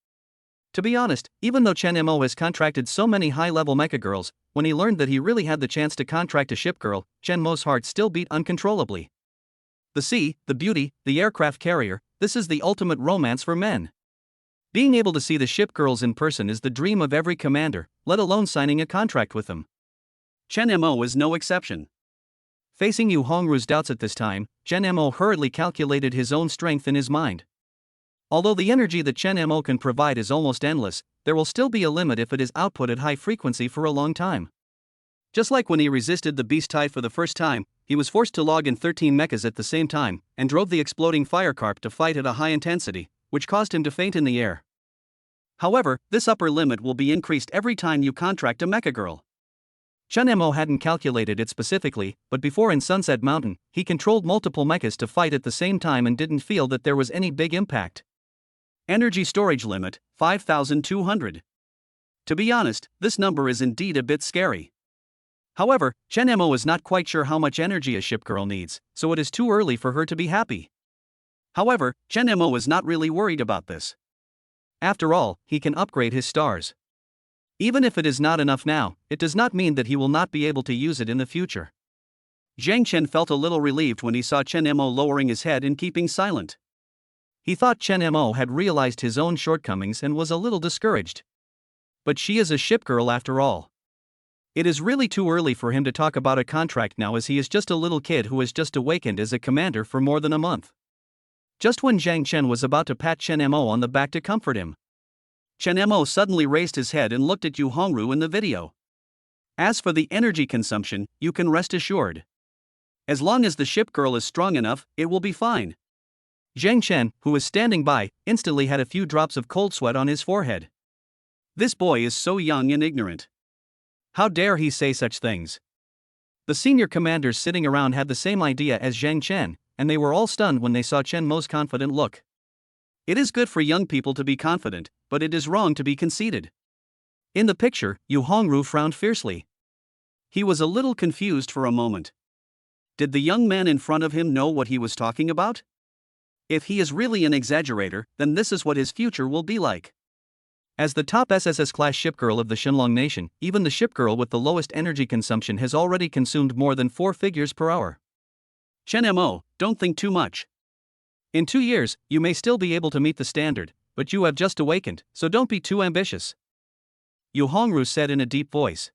To be honest, even though Chen Mo has contracted so many high-level mecha girls, when he learned that he really had the chance to contract a ship girl, Chen Mo's heart still beat uncontrollably. The sea, the beauty, the aircraft carrier, this is the ultimate romance for men. Being able to see the ship girls in person is the dream of every commander, let alone signing a contract with them. Chen Mo is no exception. Facing Yu Hongru's doubts at this time, Chen Mo hurriedly calculated his own strength in his mind. Although the energy that Chen Mo can provide is almost endless, there will still be a limit if it is output at high frequency for a long time. Just like when he resisted the beast tide for the first time, he was forced to log in 13 mechas at the same time, and drove the exploding firecarp to fight at a high intensity, which caused him to faint in the air. However, this upper limit will be increased every time you contract a mecha girl. Chen Mo hadn't calculated it specifically, but before in Sunset Mountain, he controlled multiple mechas to fight at the same time and didn't feel that there was any big impact. Energy storage limit, 5,200. To be honest, this number is indeed a bit scary. However, Chen Mo is not quite sure how much energy a ship girl needs, so it is too early for her to be happy. However, Chen Mo is not really worried about this. After all, he can upgrade his stars. Even if it is not enough now, it does not mean that he will not be able to use it in the future. Zhang Chen felt a little relieved when he saw Chen Mo lowering his head and keeping silent. He thought Chen Mo had realized his own shortcomings and was a little discouraged. But she is a ship girl after all. It is really too early for him to talk about a contract now, as he is just a little kid who has just awakened as a commander for more than a month. Just when Zhang Chen was about to pat Chen Mo on the back to comfort him, Chen Mo suddenly raised his head and looked at Yu Hongru in the video. As for the energy consumption, you can rest assured. As long as the ship girl is strong enough, it will be fine. Zhang Chen, who was standing by, instantly had a few drops of cold sweat on his forehead. This boy is so young and ignorant. How dare he say such things? The senior commanders sitting around had the same idea as Zhang Chen, and they were all stunned when they saw Chen Mo's confident look. It is good for young people to be confident, but it is wrong to be conceited. In the picture, Yu Hongru frowned fiercely. He was a little confused for a moment. Did the young man in front of him know what he was talking about? If he is really an exaggerator, then this is what his future will be like. As the top SSS-class ship girl of the Shenlong Nation, even the ship girl with the lowest energy consumption has already consumed more than 4 figures per hour. Chen Mo, don't think too much. In 2 years, you may still be able to meet the standard, but you have just awakened, so don't be too ambitious. Yu Hongru said in a deep voice.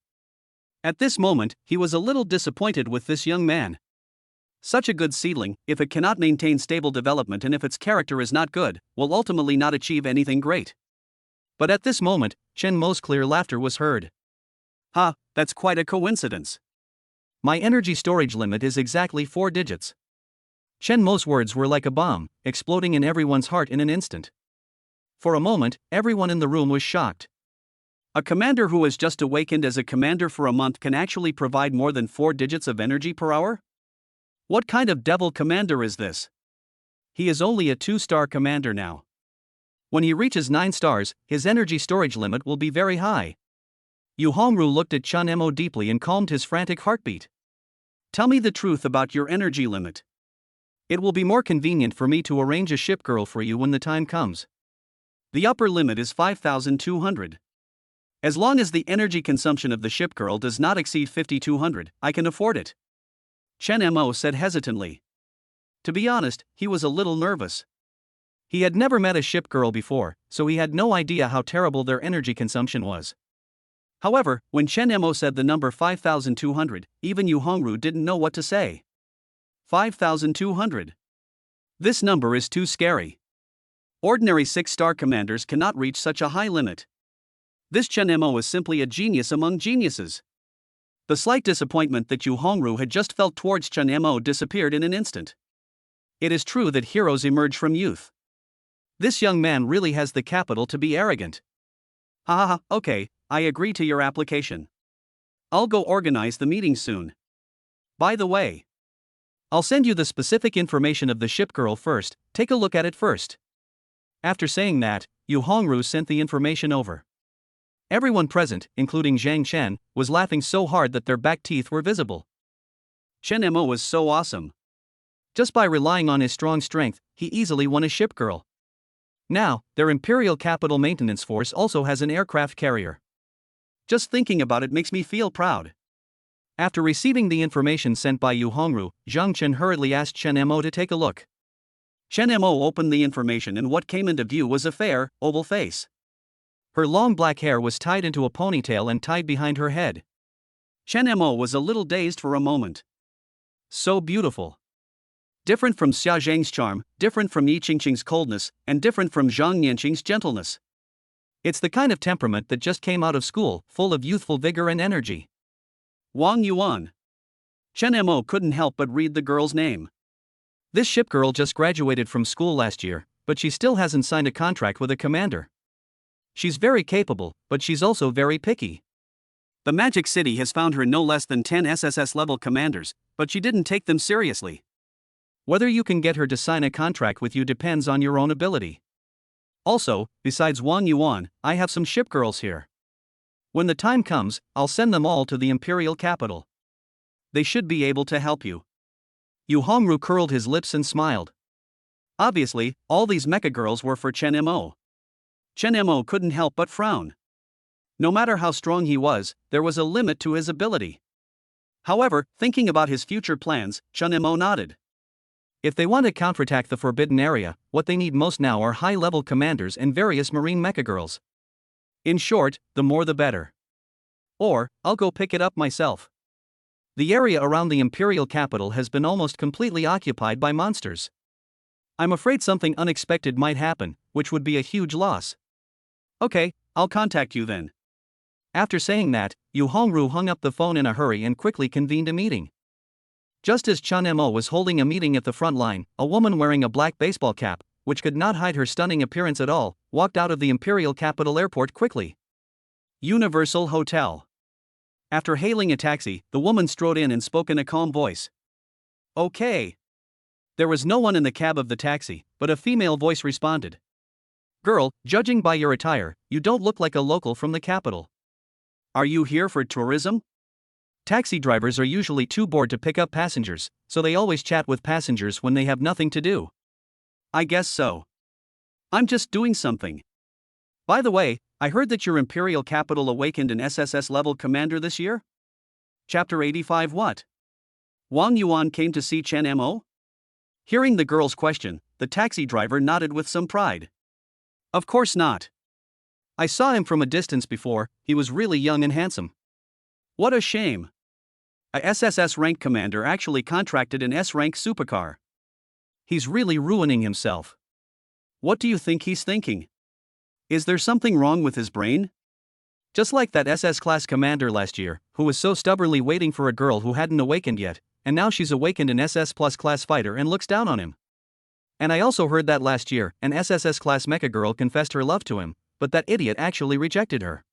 At this moment, he was a little disappointed with this young man. Such a good seedling, if it cannot maintain stable development and if its character is not good, will ultimately not achieve anything great. But at this moment, Chen Mo's clear laughter was heard. Ha, that's quite a coincidence. My energy storage limit is exactly 4 digits. Chen Mo's words were like a bomb, exploding in everyone's heart in an instant. For a moment, everyone in the room was shocked. A commander who has just awakened as a commander for a month can actually provide more than 4 digits of energy per hour? What kind of devil commander is this? He is only a 2-star commander now. When he reaches 9 stars, his energy storage limit will be very high. Yu Hongru looked at Chun Mo deeply and calmed his frantic heartbeat. Tell me the truth about your energy limit. It will be more convenient for me to arrange a ship girl for you when the time comes. The upper limit is 5,200. As long as the energy consumption of the ship girl does not exceed 5,200, I can afford it. Chen Mo said hesitantly. To be honest, he was a little nervous. He had never met a ship girl before, so he had no idea how terrible their energy consumption was. However, when Chen Mo said the number 5,200, even Yu Hongru didn't know what to say. 5,200. This number is too scary. Ordinary 6-star commanders cannot reach such a high limit. This Chen Mo is simply a genius among geniuses. The slight disappointment that Yu Hongru had just felt towards Chen Mo disappeared in an instant. It is true that heroes emerge from youth. This young man really has the capital to be arrogant. Haha, okay, I agree to your application. I'll go organize the meeting soon. By the way, I'll send you the specific information of the ship girl first, take a look at it first. After saying that, Yu Hongru sent the information over. Everyone present, including Zhang Chen, was laughing so hard that their back teeth were visible. Chen Mo was so awesome. Just by relying on his strong strength, he easily won a ship girl. Now, their Imperial Capital Maintenance Force also has an aircraft carrier. Just thinking about it makes me feel proud. After receiving the information sent by Yu Hongru, Zhang Chen hurriedly asked Chen Mo to take a look. Chen Mo opened the information and what came into view was a fair, oval face. Her long black hair was tied into a ponytail and tied behind her head. Chen Mo was a little dazed for a moment. So beautiful. Different from Xia Zhang's charm, different from Yi Qingqing's coldness, and different from Zhang Nianqing's gentleness. It's the kind of temperament that just came out of school, full of youthful vigor and energy. Wang Yuan. Chen Mo couldn't help but read the girl's name. This ship girl just graduated from school last year, but she still hasn't signed a contract with a commander. She's very capable, but she's also very picky. The Magic City has found her no less than 10 SSS-level commanders, but she didn't take them seriously. Whether you can get her to sign a contract with you depends on your own ability. Also, besides Wang Yuan, I have some ship girls here. When the time comes, I'll send them all to the Imperial Capital. They should be able to help you. Yu Hongru curled his lips and smiled. Obviously, all these mecha girls were for Chen Mo. Chen Mo couldn't help but frown. No matter how strong he was, there was a limit to his ability. However, thinking about his future plans, Chen Mo nodded. If they want to counterattack the Forbidden Area, what they need most now are high-level commanders and various marine mecha girls. In short, the more the better. Or, I'll go pick it up myself. The area around the Imperial Capital has been almost completely occupied by monsters. I'm afraid something unexpected might happen, which would be a huge loss. Okay, I'll contact you then. After saying that, Yu Hongru hung up the phone in a hurry and quickly convened a meeting. Just as Chun Mo was holding a meeting at the front line, a woman wearing a black baseball cap, which could not hide her stunning appearance at all, walked out of the Imperial Capital Airport quickly. Universal Hotel. After hailing a taxi, the woman strode in and spoke in a calm voice. Okay. There was no one in the cab of the taxi, but a female voice responded. Girl, judging by your attire, you don't look like a local from the capital. Are you here for tourism? Taxi drivers are usually too bored to pick up passengers, so they always chat with passengers when they have nothing to do. I guess so. I'm just doing something. By the way, I heard that your Imperial Capital awakened an SSS-level commander this year? Chapter 85 what? Wang Yuan came to see Chen Mo? Hearing the girl's question, the taxi driver nodded with some pride. Of course not. I saw him from a distance before, he was really young and handsome. What a shame. A SSS-rank commander actually contracted an S-rank supercar. He's really ruining himself. What do you think he's thinking? Is there something wrong with his brain? Just like that SS-class commander last year, who was so stubbornly waiting for a girl who hadn't awakened yet, and now she's awakened an SS+ class fighter and looks down on him. And I also heard that last year, an SSS-class mecha girl confessed her love to him, but that idiot actually rejected her.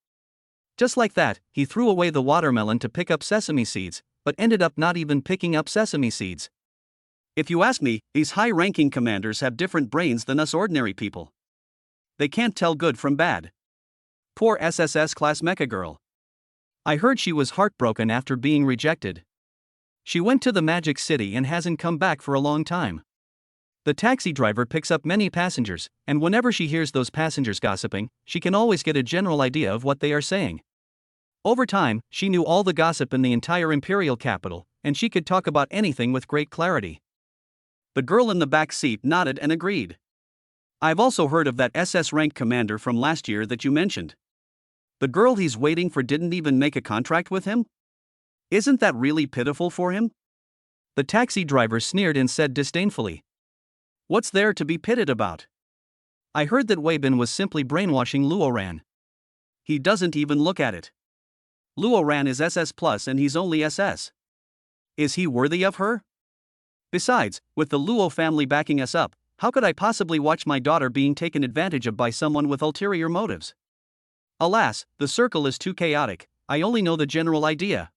Just like that, he threw away the watermelon to pick up sesame seeds, but ended up not even picking up sesame seeds. If you ask me, these high-ranking commanders have different brains than us ordinary people. They can't tell good from bad. Poor SSS-class mecha girl. I heard she was heartbroken after being rejected. She went to the Magic City and hasn't come back for a long time. The taxi driver picks up many passengers, and whenever she hears those passengers gossiping, she can always get a general idea of what they are saying. Over time, she knew all the gossip in the entire imperial capital, and she could talk about anything with great clarity. The girl in the back seat nodded and agreed. I've also heard of that SS rank commander from last year that you mentioned. The girl he's waiting for didn't even make a contract with him? Isn't that really pitiful for him? The taxi driver sneered and said disdainfully. What's there to be pitted about? I heard that Weibin was simply brainwashing Luoran. He doesn't even look at it. Luoran is SS plus and he's only SS. Is he worthy of her? Besides, with the Luo family backing us up, how could I possibly watch my daughter being taken advantage of by someone with ulterior motives? Alas, the circle is too chaotic, I only know the general idea.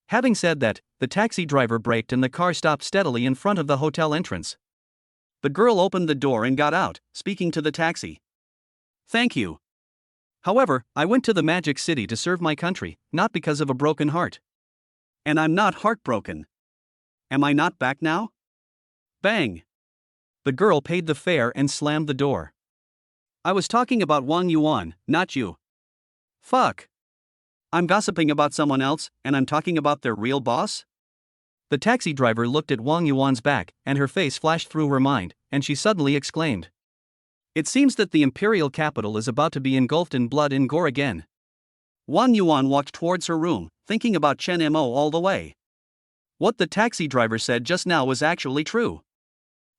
Having said that, the taxi driver braked and the car stopped steadily in front of the hotel entrance. The girl opened the door and got out, speaking to the taxi. Thank you. However, I went to the Magic City to serve my country, not because of a broken heart. And I'm not heartbroken. Am I not back now? Bang! The girl paid the fare and slammed the door. I was talking about Wang Yuan, not you. Fuck. I'm gossiping about someone else, and I'm talking about their real boss? The taxi driver looked at Wang Yuan's back, and her face flashed through her mind, and she suddenly exclaimed. It seems that the imperial capital is about to be engulfed in blood and gore again. Wang Yuan walked towards her room, thinking about Chen Mo all the way. What the taxi driver said just now was actually true.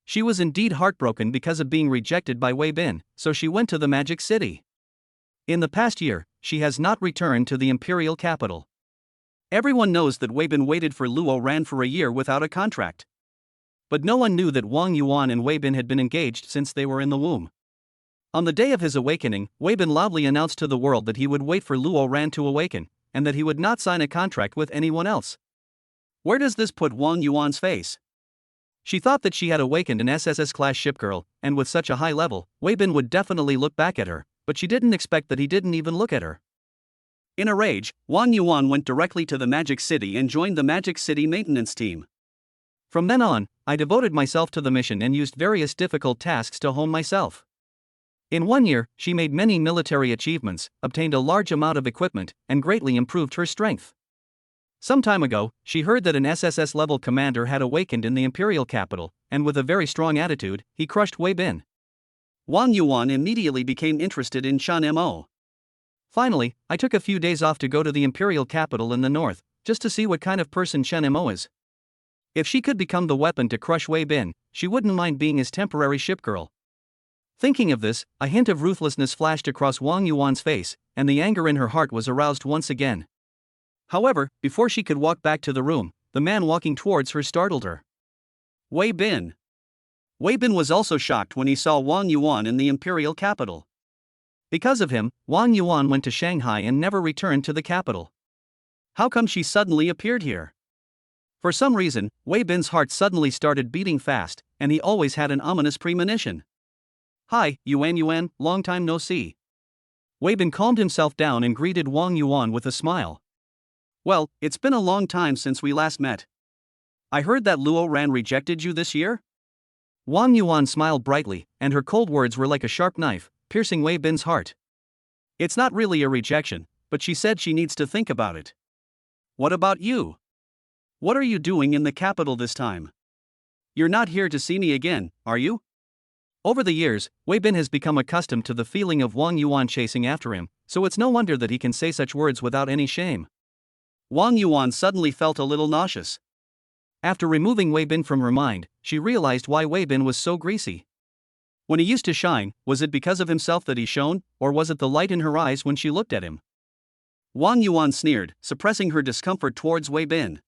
She was indeed heartbroken because of being rejected by Weibin, so she went to the Magic City. In the past year, she has not returned to the imperial capital. Everyone knows that Weibin waited for Luoran for a year without a contract. But no one knew that Wang Yuan and Weibin had been engaged since they were in the womb. On the day of his awakening, Weibin loudly announced to the world that he would wait for Luoran to awaken, and that he would not sign a contract with anyone else. Where does this put Wang Yuan's face? She thought that she had awakened an SSS-class shipgirl, and with such a high level, Weibin would definitely look back at her, but she didn't expect that he didn't even look at her. In a rage, Wang Yuan went directly to the Magic City and joined the Magic City maintenance team. From then on, I devoted myself to the mission and used various difficult tasks to hone myself. In 1 year, she made many military achievements, obtained a large amount of equipment, and greatly improved her strength. Some time ago, she heard that an SSS-level commander had awakened in the imperial capital, and with a very strong attitude, he crushed Weibin. Wang Yuan immediately became interested in Chen Mo. Finally, I took a few days off to go to the imperial capital in the north, just to see what kind of person Chen Mo is. If she could become the weapon to crush Weibin, she wouldn't mind being his temporary shipgirl. Thinking of this, a hint of ruthlessness flashed across Wang Yuan's face, and the anger in her heart was aroused once again. However, before she could walk back to the room, the man walking towards her startled her. Weibin. Weibin was also shocked when he saw Wang Yuan in the imperial capital. Because of him, Wang Yuan went to Shanghai and never returned to the capital. How come she suddenly appeared here? For some reason, Weibin's heart suddenly started beating fast, and he always had an ominous premonition. Hi, Yuan, long time no see. Weibin calmed himself down and greeted Wang Yuan with a smile. Well, it's been a long time since we last met. I heard that Luoran rejected you this year? Wang Yuan smiled brightly, and her cold words were like a sharp knife, piercing Weibin's heart. It's not really a rejection, but she said she needs to think about it. What about you? What are you doing in the capital this time? You're not here to see me again, are you? Over the years, Weibin has become accustomed to the feeling of Wang Yuan chasing after him, so it's no wonder that he can say such words without any shame. Wang Yuan suddenly felt a little nauseous. After removing Weibin from her mind, she realized why Weibin was so greasy. When he used to shine, was it because of himself that he shone, or was it the light in her eyes when she looked at him? Wang Yuan sneered, suppressing her discomfort towards Weibin.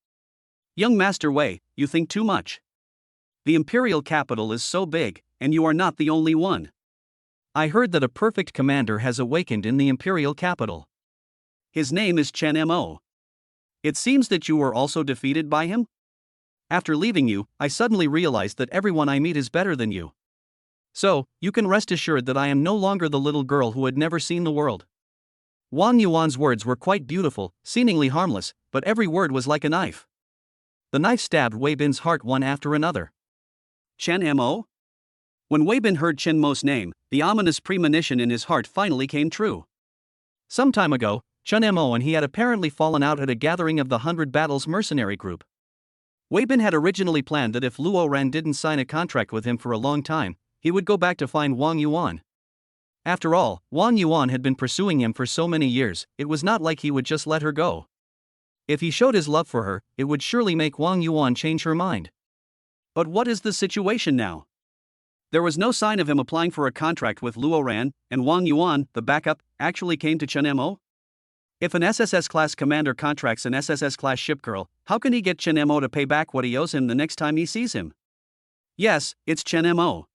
Young Master Wei, you think too much. The imperial capital is so big, and you are not the only one. I heard that a perfect commander has awakened in the imperial capital. His name is Chen Mo. It seems that you were also defeated by him? After leaving you, I suddenly realized that everyone I meet is better than you. So, you can rest assured that I am no longer the little girl who had never seen the world. Wang Yuan's words were quite beautiful, seemingly harmless, but every word was like a knife. The knife stabbed Wei Bin's heart one after another. Chen Mo? When Wei Bin heard Chen Mo's name, the ominous premonition in his heart finally came true. Some time ago, Chen Mo and he had apparently fallen out at a gathering of the 100 Battles mercenary group. Wei Bin had originally planned that if Luo Ran didn't sign a contract with him for a long time, he would go back to find Wang Yuan. After all, Wang Yuan had been pursuing him for so many years, it was not like he would just let her go. If he showed his love for her, it would surely make Wang Yuan change her mind. But what is the situation now? There was no sign of him applying for a contract with Luo Ran, and Wang Yuan, the backup, actually came to Chen Mo? If an SSS-class commander contracts an SSS-class ship girl, how can he get Chen Mo to pay back what he owes him the next time he sees him? Yes, it's Chen Mo.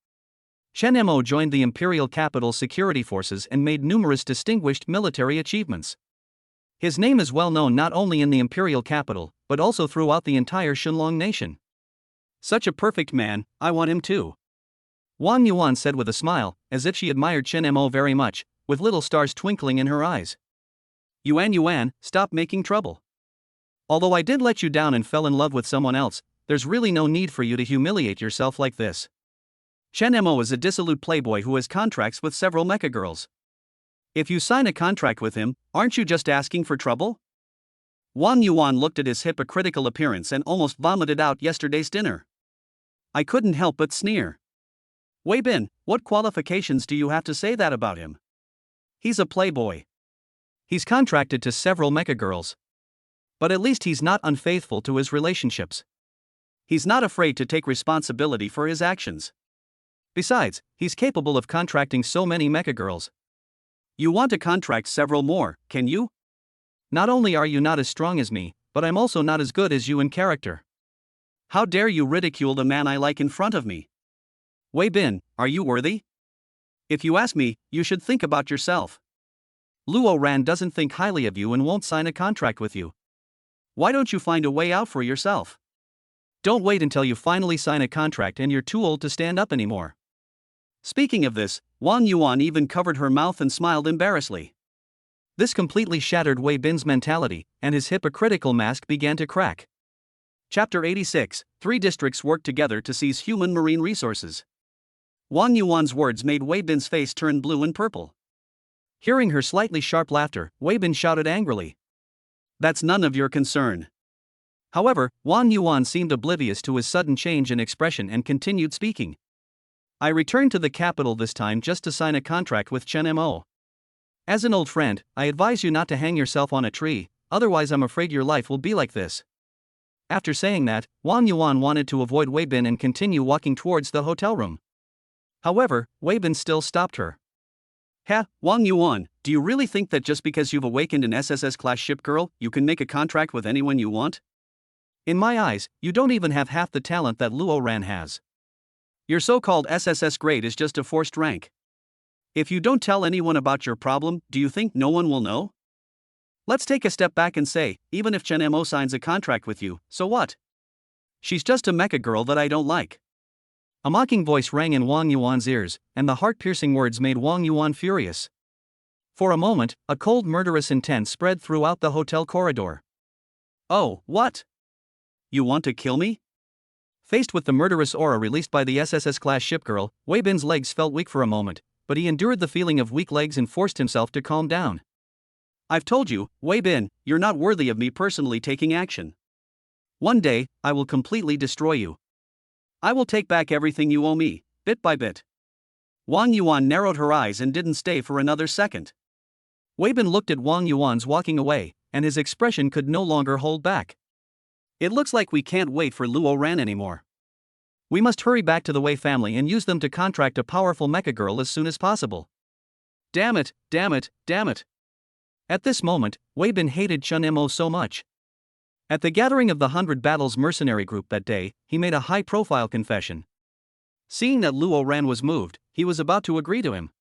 Chen Mo joined the Imperial Capital Security Forces and made numerous distinguished military achievements. His name is well known not only in the Imperial Capital, but also throughout the entire Xinlong nation. Such a perfect man, I want him too. Wang Yuan said with a smile, as if she admired Chen Mo very much, with little stars twinkling in her eyes. Yuan, stop making trouble. Although I did let you down and fell in love with someone else, there's really no need for you to humiliate yourself like this. Chen Mo is a dissolute playboy who has contracts with several mecha girls. If you sign a contract with him, aren't you just asking for trouble? Wang Yuan looked at his hypocritical appearance and almost vomited out yesterday's dinner. I couldn't help but sneer. Wei Bin, what qualifications do you have to say that about him? He's a playboy. He's contracted to several mecha girls. But at least he's not unfaithful to his relationships. He's not afraid to take responsibility for his actions. Besides, he's capable of contracting so many mecha girls. You want to contract several more, can you? Not only are you not as strong as me, but I'm also not as good as you in character. How dare you ridicule the man I like in front of me? Wei Bin, are you worthy? If you ask me, you should think about yourself. Luo Ran doesn't think highly of you and won't sign a contract with you. Why don't you find a way out for yourself? Don't wait until you finally sign a contract and you're too old to stand up anymore. Speaking of this, Wang Yuan even covered her mouth and smiled embarrassedly. This completely shattered Wei Bin's mentality, and his hypocritical mask began to crack. Chapter 86, 3 districts work together to seize human marine resources. Wang Yuan's words made Wei Bin's face turn blue and purple. Hearing her slightly sharp laughter, Wei Bin shouted angrily. That's none of your concern. However, Wang Yuan seemed oblivious to his sudden change in expression and continued speaking. I returned to the capital this time just to sign a contract with Chen Mo. As an old friend, I advise you not to hang yourself on a tree, otherwise I'm afraid your life will be like this. After saying that, Wang Yuan wanted to avoid Wei Bin and continue walking towards the hotel room. However, Wei Bin still stopped her. Wang Yuan, do you really think that just because you've awakened an SSS-class ship girl, you can make a contract with anyone you want? In my eyes, you don't even have half the talent that Luo Ran has. Your so-called SSS grade is just a forced rank. If you don't tell anyone about your problem, do you think no one will know? Let's take a step back and say, even if Chen Mo signs a contract with you, so what? She's just a mecha girl that I don't like. A mocking voice rang in Wang Yuan's ears, and the heart-piercing words made Wang Yuan furious. For a moment, a cold murderous intent spread throughout the hotel corridor. Oh, what? You want to kill me? Faced with the murderous aura released by the SSS-class shipgirl, Wei Bin's legs felt weak for a moment, but he endured the feeling of weak legs and forced himself to calm down. I've told you, Wei Bin, you're not worthy of me personally taking action. One day, I will completely destroy you. I will take back everything you owe me, bit by bit. Wang Yuan narrowed her eyes and didn't stay for another second. Wei Bin looked at Wang Yuan's walking away, and his expression could no longer hold back. It looks like we can't wait for Luo Ran anymore. We must hurry back to the Wei family and use them to contract a powerful mecha girl as soon as possible. Damn it, damn it, damn it. At this moment, Wei Bin hated Chen Mo so much. At the gathering of the 100 Battles mercenary group that day, he made a high-profile confession. Seeing that Luo Ran was moved, he was about to agree to him.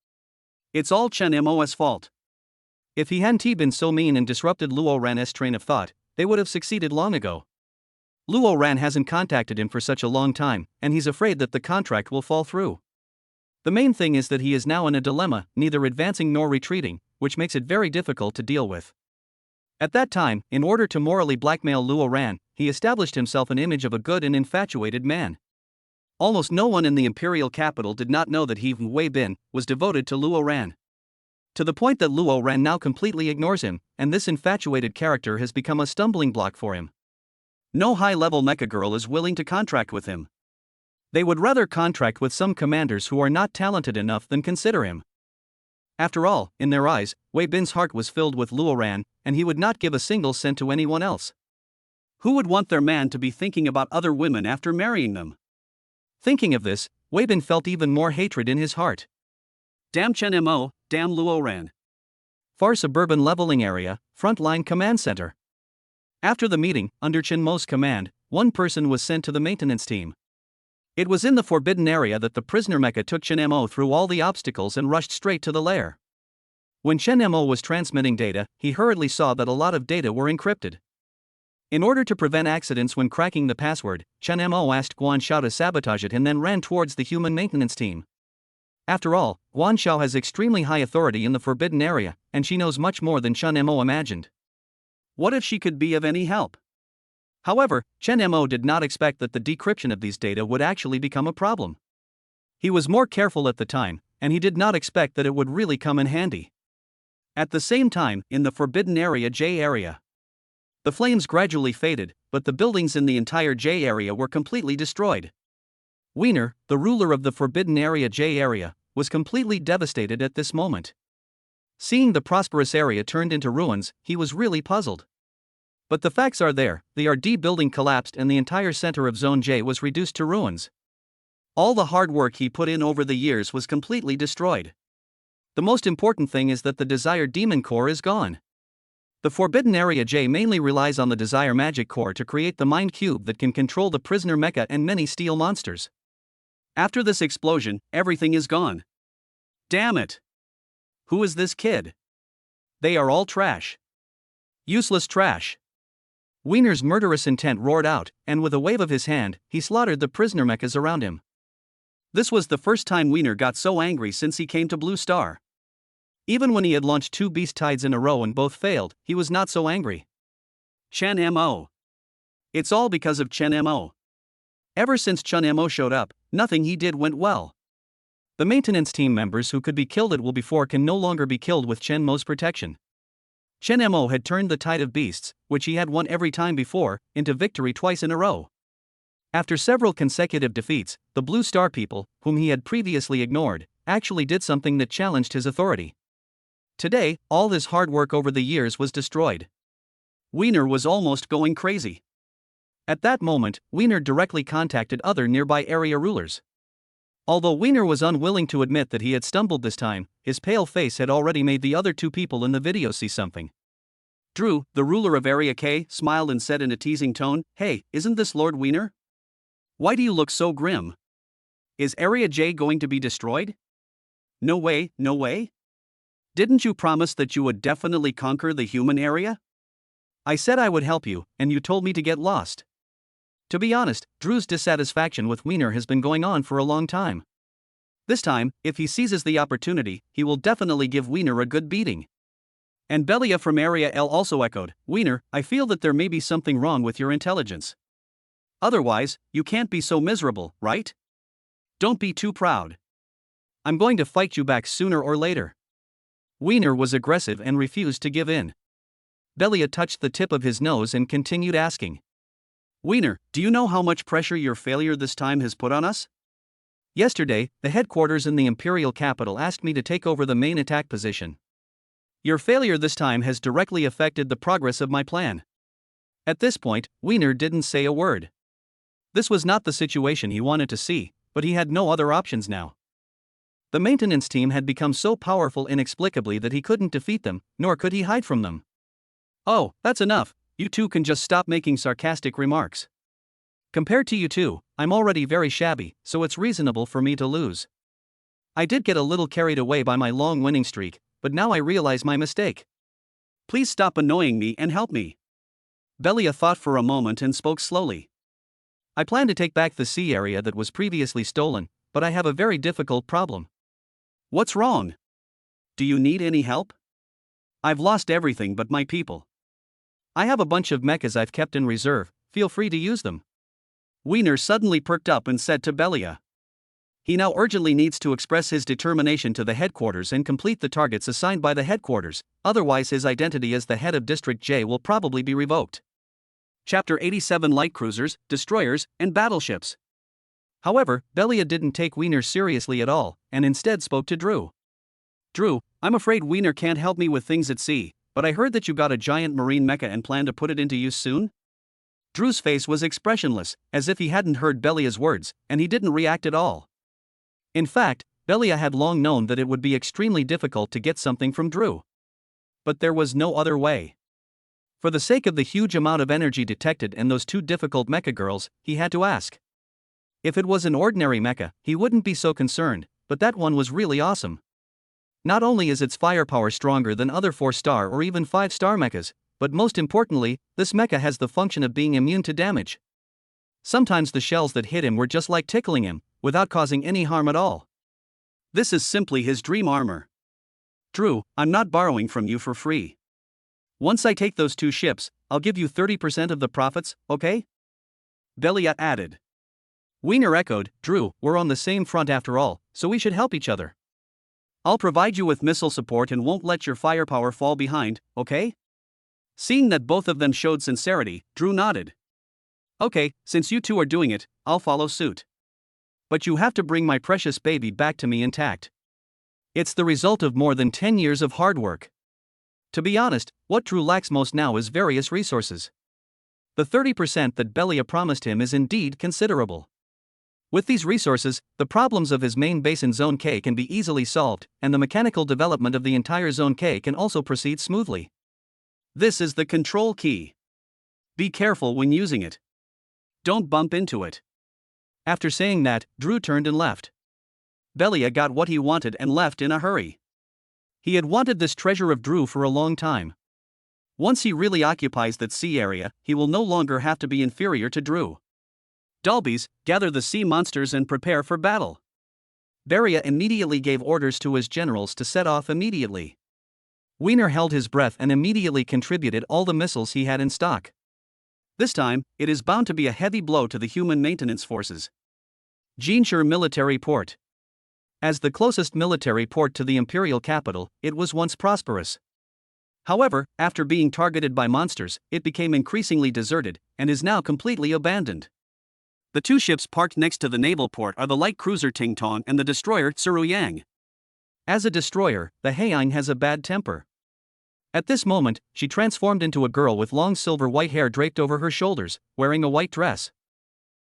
It's all Chen Mo's fault. If he hadn't been so mean and disrupted Luo Ran's train of thought, they would have succeeded long ago. Luo Ran hasn't contacted him for such a long time, and he's afraid that the contract will fall through. The main thing is that he is now in a dilemma, neither advancing nor retreating, which makes it very difficult to deal with. At that time, in order to morally blackmail Luo Ran, he established himself an image of a good and infatuated man. Almost no one in the imperial capital did not know that he, Wei Bin, was devoted to Luo Ran. To the point that Luo Ran now completely ignores him, and this infatuated character has become a stumbling block for him. No high-level mecha girl is willing to contract with him. They would rather contract with some commanders who are not talented enough than consider him. After all, in their eyes, Wei Bin's heart was filled with Luo Ran, and he would not give a single cent to anyone else. Who would want their man to be thinking about other women after marrying them? Thinking of this, Wei Bin felt even more hatred in his heart. Damn Chen Mo, damn Luo Ran. Far Suburban Leveling Area, Frontline Command Center. After the meeting, under Chen Mo's command, one person was sent to the maintenance team. It was in the forbidden area that the prisoner mecha took Chen Mo through all the obstacles and rushed straight to the lair. When Chen Mo was transmitting data, he hurriedly saw that a lot of data were encrypted. In order to prevent accidents when cracking the password, Chen Mo asked Guan Xiao to sabotage it and then ran towards the human maintenance team. After all, Guan Xiao has extremely high authority in the forbidden area, and she knows much more than Chen Mo imagined. What if she could be of any help? However, Chen Mo did not expect that the decryption of these data would actually become a problem. He was more careful at the time, and he did not expect that it would really come in handy. At the same time, in the forbidden area J area, the flames gradually faded, but the buildings in the entire J area were completely destroyed. Wiener, the ruler of the forbidden area J area, was completely devastated at this moment. Seeing the prosperous area turned into ruins, he was really puzzled. But the facts are there, the RD building collapsed and the entire center of Zone J was reduced to ruins. All the hard work he put in over the years was completely destroyed. The most important thing is that the Desire Demon Core is gone. The Forbidden Area J mainly relies on the Desire Magic Core to create the Mind Cube that can control the prisoner mecha and many steel monsters. After this explosion, everything is gone. Damn it! Who is this kid? They are all trash. Useless trash. Wiener's murderous intent roared out, and with a wave of his hand, he slaughtered the prisoner mechas around him. This was the first time Wiener got so angry since he came to Blue Star. Even when he had launched 2 beast tides in a row and both failed, he was not so angry. Chen Mo. It's all because of Chen Mo. Ever since Chen Mo showed up, nothing he did went well. The maintenance team members who could be killed at will before can no longer be killed with Chen Mo's protection. Chen Mo had turned the tide of beasts, which he had won every time before, into victory twice in a row. After several consecutive defeats, the Blue Star people, whom he had previously ignored, actually did something that challenged his authority. Today, all his hard work over the years was destroyed. Wiener was almost going crazy. At that moment, Wiener directly contacted other nearby area rulers. Although Wiener was unwilling to admit that he had stumbled this time, his pale face had already made the other 2 people in the video see something. Drew, the ruler of Area K, smiled and said in a teasing tone, "Hey, isn't this Lord Wiener? Why do you look so grim? Is Area J going to be destroyed? No way, no way? Didn't you promise that you would definitely conquer the human area? I said I would help you, and you told me to get lost." To be honest, Drew's dissatisfaction with Wiener has been going on for a long time. This time, if he seizes the opportunity, he will definitely give Wiener a good beating. And Belia from Area L also echoed, "Wiener, I feel that there may be something wrong with your intelligence. Otherwise, you can't be so miserable, right? Don't be too proud. I'm going to fight you back sooner or later." Wiener was aggressive and refused to give in. Belia touched the tip of his nose and continued asking, "Wiener, do you know how much pressure your failure this time has put on us? Yesterday, the headquarters in the Imperial capital asked me to take over the main attack position. Your failure this time has directly affected the progress of my plan." At this point, Wiener didn't say a word. This was not the situation he wanted to see, but he had no other options now. The maintenance team had become so powerful inexplicably that he couldn't defeat them, nor could he hide from them. "Oh, that's enough. You two can just stop making sarcastic remarks. Compared to you two, I'm already very shabby, so it's reasonable for me to lose. I did get a little carried away by my long winning streak, but now I realize my mistake. Please stop annoying me and help me." Belia thought for a moment and spoke slowly. I plan to take back the sea area that was previously stolen, but I have a very difficult problem. What's wrong? Do you need any help? I've lost everything but my people. I have a bunch of mechas I've kept in reserve, feel free to use them. Wiener suddenly perked up and said to Belia. He now urgently needs to express his determination to the headquarters and complete the targets assigned by the headquarters, otherwise his identity as the head of District J will probably be revoked. Chapter 87 Light Cruisers, Destroyers, and Battleships. However, Belia didn't take Wiener seriously at all, and instead spoke to Drew. Drew, I'm afraid Wiener can't help me with things at sea, but I heard that you got a giant marine mecha and plan to put it into use soon? Drew's face was expressionless, as if he hadn't heard Belia's words, and he didn't react at all. In fact, Belia had long known that it would be extremely difficult to get something from Drew. But there was no other way. For the sake of the huge amount of energy detected in those two difficult mecha girls, he had to ask. If it was an ordinary mecha, he wouldn't be so concerned, but that one was really awesome. Not only is its firepower stronger than other 4-star or even 5-star mechas, but most importantly, this mecha has the function of being immune to damage. Sometimes the shells that hit him were just like tickling him, without causing any harm at all. This is simply his dream armor. Drew, I'm not borrowing from you for free. Once I take those 2 ships, I'll give you 30% of the profits, okay? Belia added. Wiener echoed, Drew, we're on the same front after all, so we should help each other. I'll provide you with missile support and won't let your firepower fall behind, okay? Seeing that both of them showed sincerity, Drew nodded. Okay, since you two are doing it, I'll follow suit. But you have to bring my precious baby back to me intact. It's the result of more than 10 years of hard work. To be honest, what Drew lacks most now is various resources. The 30% that Belia promised him is indeed considerable. With these resources, the problems of his main base in Zone K can be easily solved, and the mechanical development of the entire Zone K can also proceed smoothly. This is the control key. Be careful when using it. Don't bump into it. After saying that, Drew turned and left. Belia got what he wanted and left in a hurry. He had wanted this treasure of Drew for a long time. Once he really occupies that sea area, he will no longer have to be inferior to Drew. Dalbies, gather the sea monsters and prepare for battle. Belia immediately gave orders to his generals to set off immediately. Wiener held his breath and immediately contributed all the missiles he had in stock. This time, it is bound to be a heavy blow to the human maintenance forces. Jinshur Military Port. As the closest military port to the imperial capital, it was once prosperous. However, after being targeted by monsters, it became increasingly deserted, and is now completely abandoned. The 2 ships parked next to the naval port are the light cruiser Tingtong and the destroyer Tsuruyang. As a destroyer, the Haiyang has a bad temper. At this moment, she transformed into a girl with long silver white hair draped over her shoulders, wearing a white dress.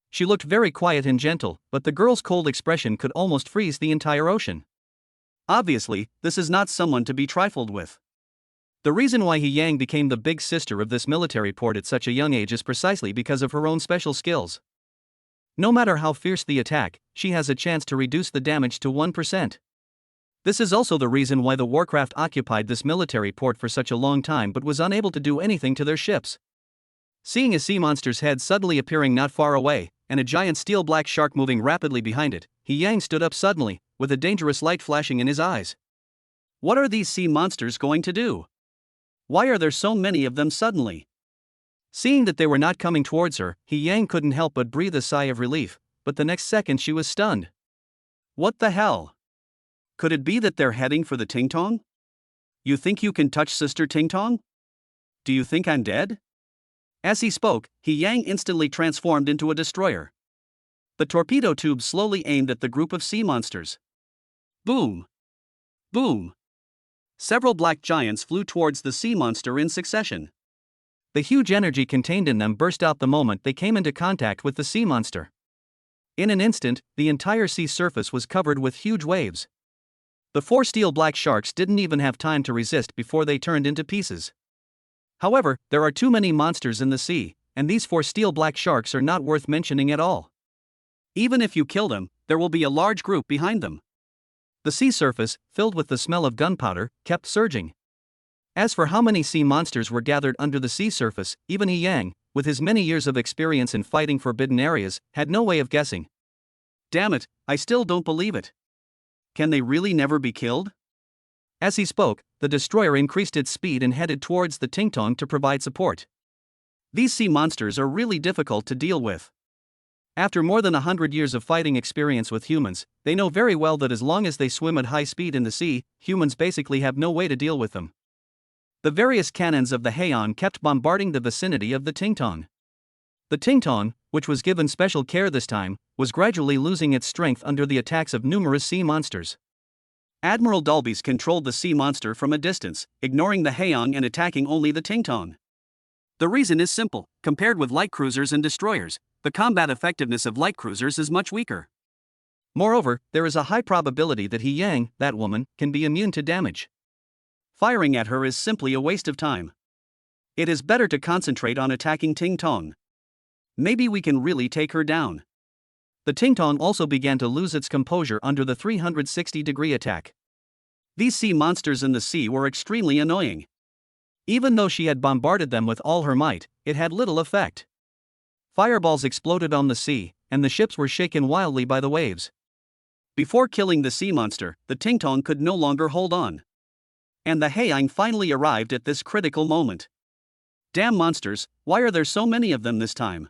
She looked very quiet and gentle, but the girl's cold expression could almost freeze the entire ocean. Obviously, this is not someone to be trifled with. The reason why Haiyang became the big sister of this military port at such a young age is precisely because of her own special skills. No matter how fierce the attack, she has a chance to reduce the damage to 1%. This is also the reason why the Warcraft occupied this military port for such a long time but was unable to do anything to their ships. Seeing a sea monster's head suddenly appearing not far away, and a giant steel black shark moving rapidly behind it, Haiyang stood up suddenly, with a dangerous light flashing in his eyes. What are these sea monsters going to do? Why are there so many of them suddenly? Seeing that they were not coming towards her, Haiyang couldn't help but breathe a sigh of relief, but the next second she was stunned. What the hell? Could it be that they're heading for the Tingtong? You think you can touch Sister Tingtong? Do you think I'm dead? As he spoke, Haiyang instantly transformed into a destroyer. The torpedo tube slowly aimed at the group of sea monsters. Boom! Boom! Several black giants flew towards the sea monster in succession. The huge energy contained in them burst out the moment they came into contact with the sea monster. In an instant, the entire sea surface was covered with huge waves. The 4 steel black sharks didn't even have time to resist before they turned into pieces. However, there are too many monsters in the sea, and these 4 steel black sharks are not worth mentioning at all. Even if you kill them, there will be a large group behind them. The sea surface, filled with the smell of gunpowder, kept surging. As for how many sea monsters were gathered under the sea surface, even Haiyang, with his many years of experience in fighting forbidden areas, had no way of guessing. Damn it, I still don't believe it. Can they really never be killed? As he spoke, the destroyer increased its speed and headed towards the Ting-tong to provide support. These sea monsters are really difficult to deal with. After more than 100 years of fighting experience with humans, they know very well that as long as they swim at high speed in the sea, humans basically have no way to deal with them. The various cannons of the Heian kept bombarding the vicinity of the Ting-tong. The Ting-tong, which was given special care this time, was gradually losing its strength under the attacks of numerous sea monsters. Admiral Dalbys controlled the sea monster from a distance, ignoring the Heian and attacking only the Ting-tong. The reason is simple: compared with light cruisers and destroyers, the combat effectiveness of light cruisers is much weaker. Moreover, there is a high probability that Yang, that woman, can be immune to damage. Firing at her is simply a waste of time. It is better to concentrate on attacking Ting-tong. Maybe we can really take her down. The Ting-tong also began to lose its composure under the 360-degree attack. These sea monsters in the sea were extremely annoying. Even though she had bombarded them with all her might, it had little effect. Fireballs exploded on the sea, and the ships were shaken wildly by the waves. Before killing the sea monster, the Ting-tong could no longer hold on. And the Heian finally arrived at this critical moment. Damn monsters, why are there so many of them this time?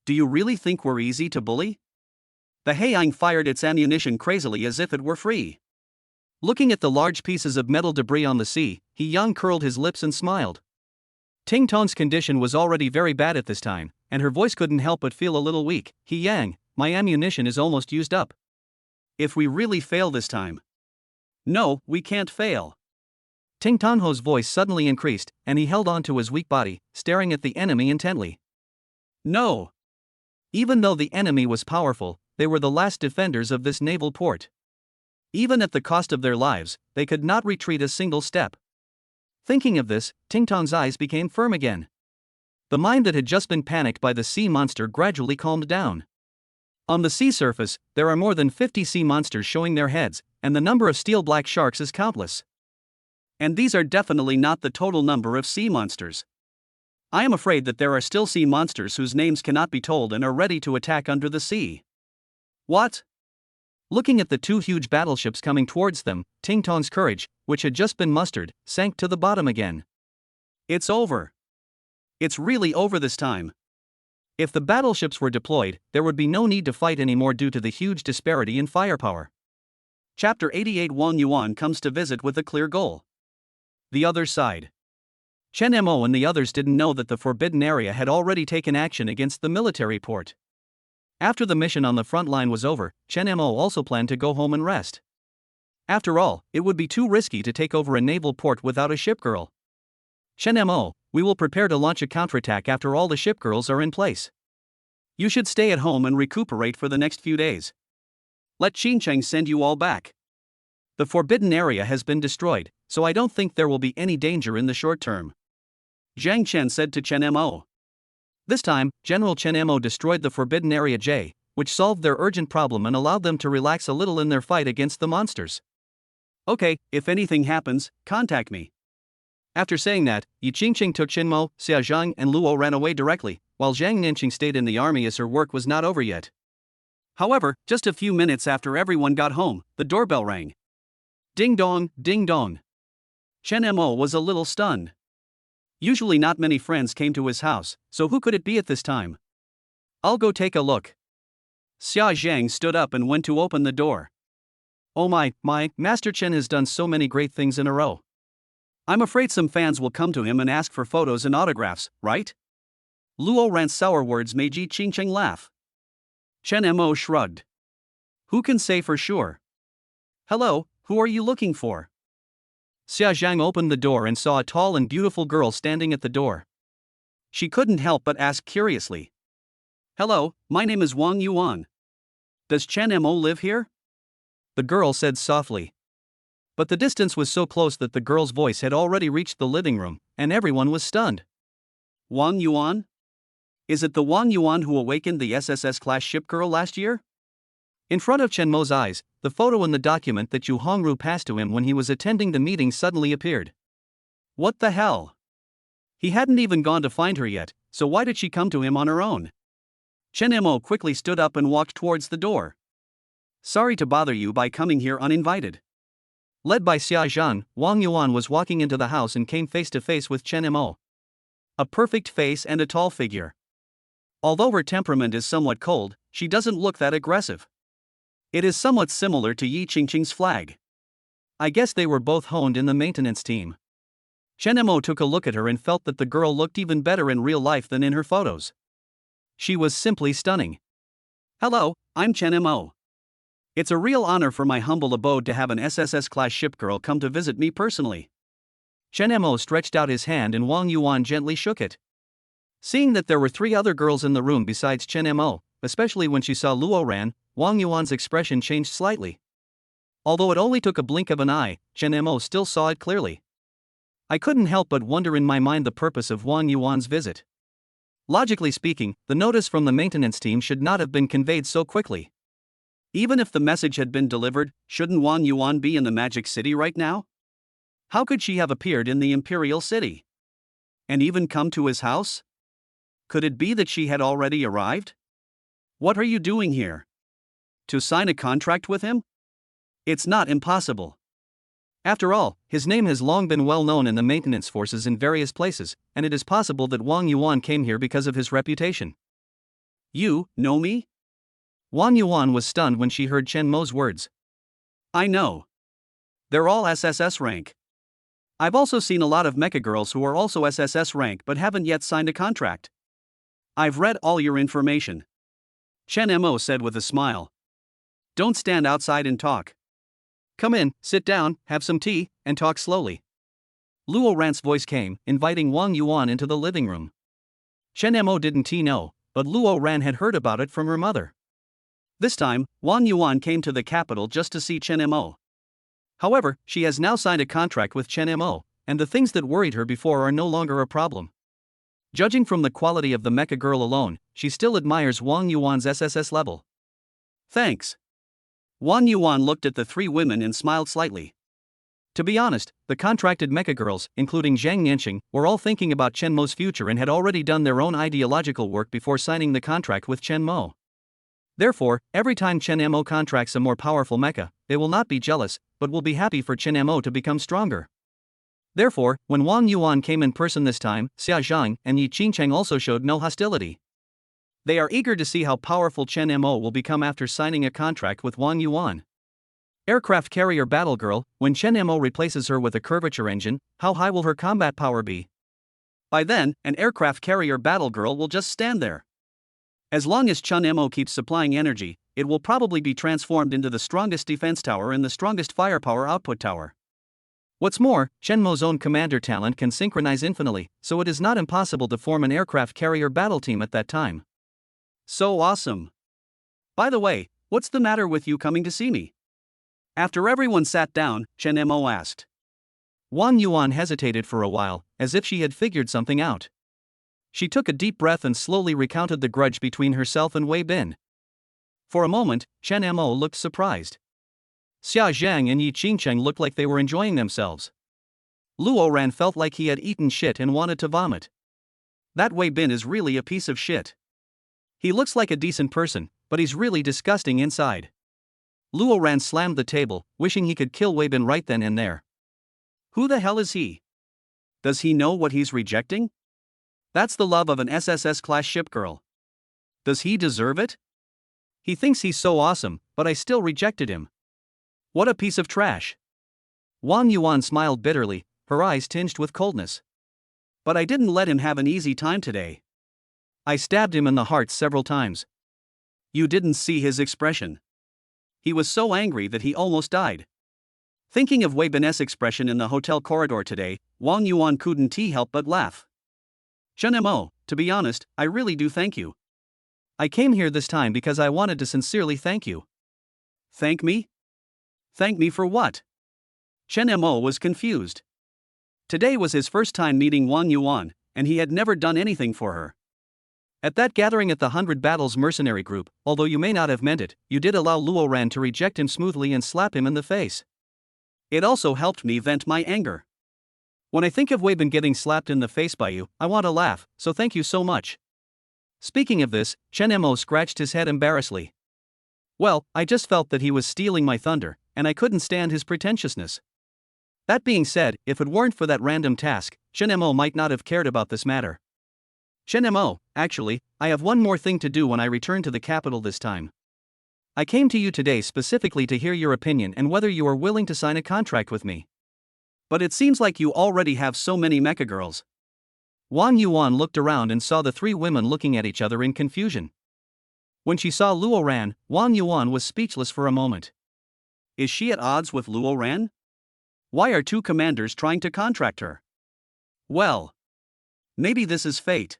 Do you really think we're easy to bully? The Heian fired its ammunition crazily as if it were free. Looking at the large pieces of metal debris on the sea, Yang curled his lips and smiled. Ting-tong's condition was already very bad at this time, and her voice couldn't help but feel a little weak. Yang, my ammunition is almost used up. If we really fail this time. No, we can't fail. Ting-tong's voice suddenly increased, and he held on to his weak body, staring at the enemy intently. No. Even though the enemy was powerful, they were the last defenders of this naval port. Even at the cost of their lives, they could not retreat a single step. Thinking of this, Ting-tong's eyes became firm again. The mind that had just been panicked by the sea monster gradually calmed down. On the sea surface, there are more than 50 sea monsters showing their heads, and the number of steel-black sharks is countless. And these are definitely not the total number of sea monsters. I am afraid that there are still sea monsters whose names cannot be told and are ready to attack under the sea. What? Looking at the two huge battleships coming towards them, Ting-tong's courage, which had just been mustered, sank to the bottom again. It's over. It's really over this time. If the battleships were deployed, there would be no need to fight anymore due to the huge disparity in firepower. Chapter 88. Wang Yuan comes to visit with a clear goal. The other side. Chen Mo and the others didn't know that the forbidden area had already taken action against the military port. After the mission on the front line was over, Chen Mo also planned to go home and rest. After all, it would be too risky to take over a naval port without a ship girl. Chen Mo, we will prepare to launch a counterattack after all the ship girls are in place. You should stay at home and recuperate for the next few days. Let Qingcheng send you all back. The forbidden area has been destroyed, so I don't think there will be any danger in the short term. Zhang Chen said to Chen Mo. This time, General Chen Mo destroyed the forbidden area J, which solved their urgent problem and allowed them to relax a little in their fight against the monsters. Okay, if anything happens, contact me. After saying that, Yi Qingqing took Qinmo, Xia Zhang and Luo ran away directly, while Zhang Ninqing stayed in the army as her work was not over yet. However, just a few minutes after everyone got home, the doorbell rang. Ding dong, ding dong. Chen Mo was a little stunned. Usually not many friends came to his house, so who could it be at this time? I'll go take a look. Xia Zhang stood up and went to open the door. Oh my, Master Chen has done so many great things in a row. I'm afraid some fans will come to him and ask for photos and autographs, right? Luo Ran's sour words made Yi Qingcheng laugh. Chen Mo shrugged. Who can say for sure? Hello, who are you looking for? Xia Zhang opened the door and saw a tall and beautiful girl standing at the door. She couldn't help but ask curiously. Hello, my name is Wang Yuan. Does Chen Mo live here? The girl said softly. But the distance was so close that the girl's voice had already reached the living room, and everyone was stunned. Wang Yuan? Is it the Wang Yuan who awakened the SSS-class ship girl last year? In front of Chen Mo's eyes, the photo in the document that Yu Hongru passed to him when he was attending the meeting suddenly appeared. What the hell? He hadn't even gone to find her yet, so why did she come to him on her own? Chen Mo quickly stood up and walked towards the door. Sorry to bother you by coming here uninvited. Led by Xia Zhang, Wang Yuan was walking into the house and came face to face with Chen Mo. A perfect face and a tall figure. Although her temperament is somewhat cold, she doesn't look that aggressive. It is somewhat similar to Yi Qingqing's flag. I guess they were both honed in the maintenance team. Chen Mo took a look at her and felt that the girl looked even better in real life than in her photos. She was simply stunning. Hello, I'm Chen Mo. It's a real honor for my humble abode to have an SSS-class ship girl come to visit me personally. Chen Mo stretched out his hand and Wang Yuan gently shook it. Seeing that there were 3 other girls in the room besides Chen Mo, especially when she saw Luo Ran, Wang Yuan's expression changed slightly. Although it only took a blink of an eye, Chen Mo still saw it clearly. I couldn't help but wonder in my mind the purpose of Wang Yuan's visit. Logically speaking, the notice from the maintenance team should not have been conveyed so quickly. Even if the message had been delivered, shouldn't Wang Yuan be in the Magic City right now? How could she have appeared in the Imperial City? And even come to his house? Could it be that she had already arrived? What are you doing here? To sign a contract with him? It's not impossible. After all, his name has long been well known in the maintenance forces in various places, and it is possible that Wang Yuan came here because of his reputation. You know me? Wang Yuan was stunned when she heard Chen Mo's words. I know. They're all SSS rank. I've also seen a lot of mecha girls who are also SSS rank but haven't yet signed a contract. I've read all your information. Chen Mo said with a smile. Don't stand outside and talk. Come in, sit down, have some tea, and talk slowly. Luo Ran's voice came, inviting Wang Yuan into the living room. Chen Mo didn't know, but Luo Ran had heard about it from her mother. This time, Wang Yuan came to the capital just to see Chen Mo. However, she has now signed a contract with Chen Mo, and the things that worried her before are no longer a problem. Judging from the quality of the mecha girl alone, she still admires Wang Yuan's SSS level. Thanks. Wang Yuan looked at the 3 women and smiled slightly. To be honest, the contracted mecha girls, including Zhang Nianxing, were all thinking about Chen Mo's future and had already done their own ideological work before signing the contract with Chen Mo. Therefore, every time Chen Mo contracts a more powerful mecha, they will not be jealous, but will be happy for Chen Mo to become stronger. Therefore, when Wang Yuan came in person this time, Xia Zhang and Yi Qingqing also showed no hostility. They are eager to see how powerful Chen Mo will become after signing a contract with Wang Yuan. Aircraft carrier battle girl, when Chen Mo replaces her with a curvature engine, how high will her combat power be? By then, an aircraft carrier battle girl will just stand there. As long as Chen Mo keeps supplying energy, it will probably be transformed into the strongest defense tower and the strongest firepower output tower. What's more, Chen Mo's own commander talent can synchronize infinitely, so it is not impossible to form an aircraft carrier battle team at that time. So awesome. By the way, what's the matter with you coming to see me? After everyone sat down, Chen Mo asked. Wang Yuan hesitated for a while, as if she had figured something out. She took a deep breath and slowly recounted the grudge between herself and Wei Bin. For a moment, Chen Mo looked surprised. Xia Zhang and Yi Qingqing looked like they were enjoying themselves. Luo Ran felt like he had eaten shit and wanted to vomit. That Wei Bin is really a piece of shit. He looks like a decent person, but he's really disgusting inside. Luo Ran slammed the table, wishing he could kill Wei Bin right then and there. Who the hell is he? Does he know what he's rejecting? That's the love of an SSS-class ship girl. Does he deserve it? He thinks he's so awesome, but I still rejected him. What a piece of trash. Wang Yuan smiled bitterly, her eyes tinged with coldness. But I didn't let him have an easy time today. I stabbed him in the heart several times. You didn't see his expression. He was so angry that he almost died. Thinking of Wei Bin's expression in the hotel corridor today, Wang Yuan couldn't help but laugh. Chen Mo, to be honest, I really do thank you. I came here this time because I wanted to sincerely thank you. Thank me? Thank me for what? Chen Mo was confused. Today was his first time meeting Wang Yuan, and he had never done anything for her. At that gathering at the 100 Battles mercenary group, although you may not have meant it, you did allow Luo Ran to reject him smoothly and slap him in the face. It also helped me vent my anger. When I think of Wei Bin getting slapped in the face by you, I want to laugh, so thank you so much. Speaking of this, Chen Mo scratched his head embarrassedly. Well, I just felt that he was stealing my thunder, and I couldn't stand his pretentiousness. That being said, if it weren't for that random task, Chen Mo might not have cared about this matter. Chen Mo, actually, I have one more thing to do when I return to the capital this time. I came to you today specifically to hear your opinion and whether you are willing to sign a contract with me. But it seems like you already have so many mecha girls. Wang Yuan looked around and saw the three women looking at each other in confusion. When she saw Luo Ran, Wang Yuan was speechless for a moment. Is she at odds with Luo Ran? Why are two commanders trying to contract her? Well, maybe this is fate.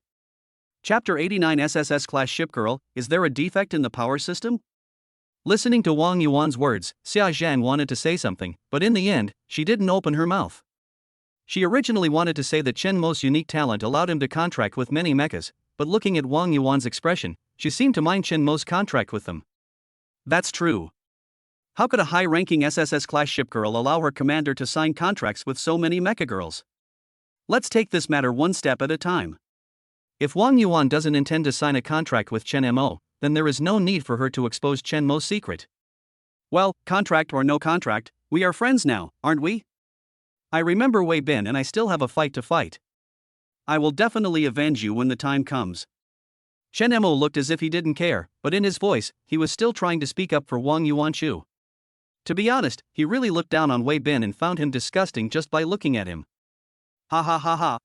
Chapter 89 SSS-class shipgirl, is there a defect in the power system? Listening to Wang Yuan's words, Xia Zhang wanted to say something, but in the end, she didn't open her mouth. She originally wanted to say that Chen Mo's unique talent allowed him to contract with many mechas, but looking at Wang Yuan's expression, she seemed to mind Chen Mo's contract with them. That's true. How could a high-ranking SSS-class shipgirl allow her commander to sign contracts with so many mecha girls? Let's take this matter one step at a time. If Wang Yuan doesn't intend to sign a contract with Chen Mo, then there is no need for her to expose Chen Mo's secret. Well, contract or no contract, we are friends now, aren't we? I remember Wei Bin and I still have a fight to fight. I will definitely avenge you when the time comes. Chen Mo looked as if he didn't care, but in his voice, he was still trying to speak up for Wang Yuan. To be honest, he really looked down on Wei Bin and found him disgusting just by looking at him. Ha ha ha ha.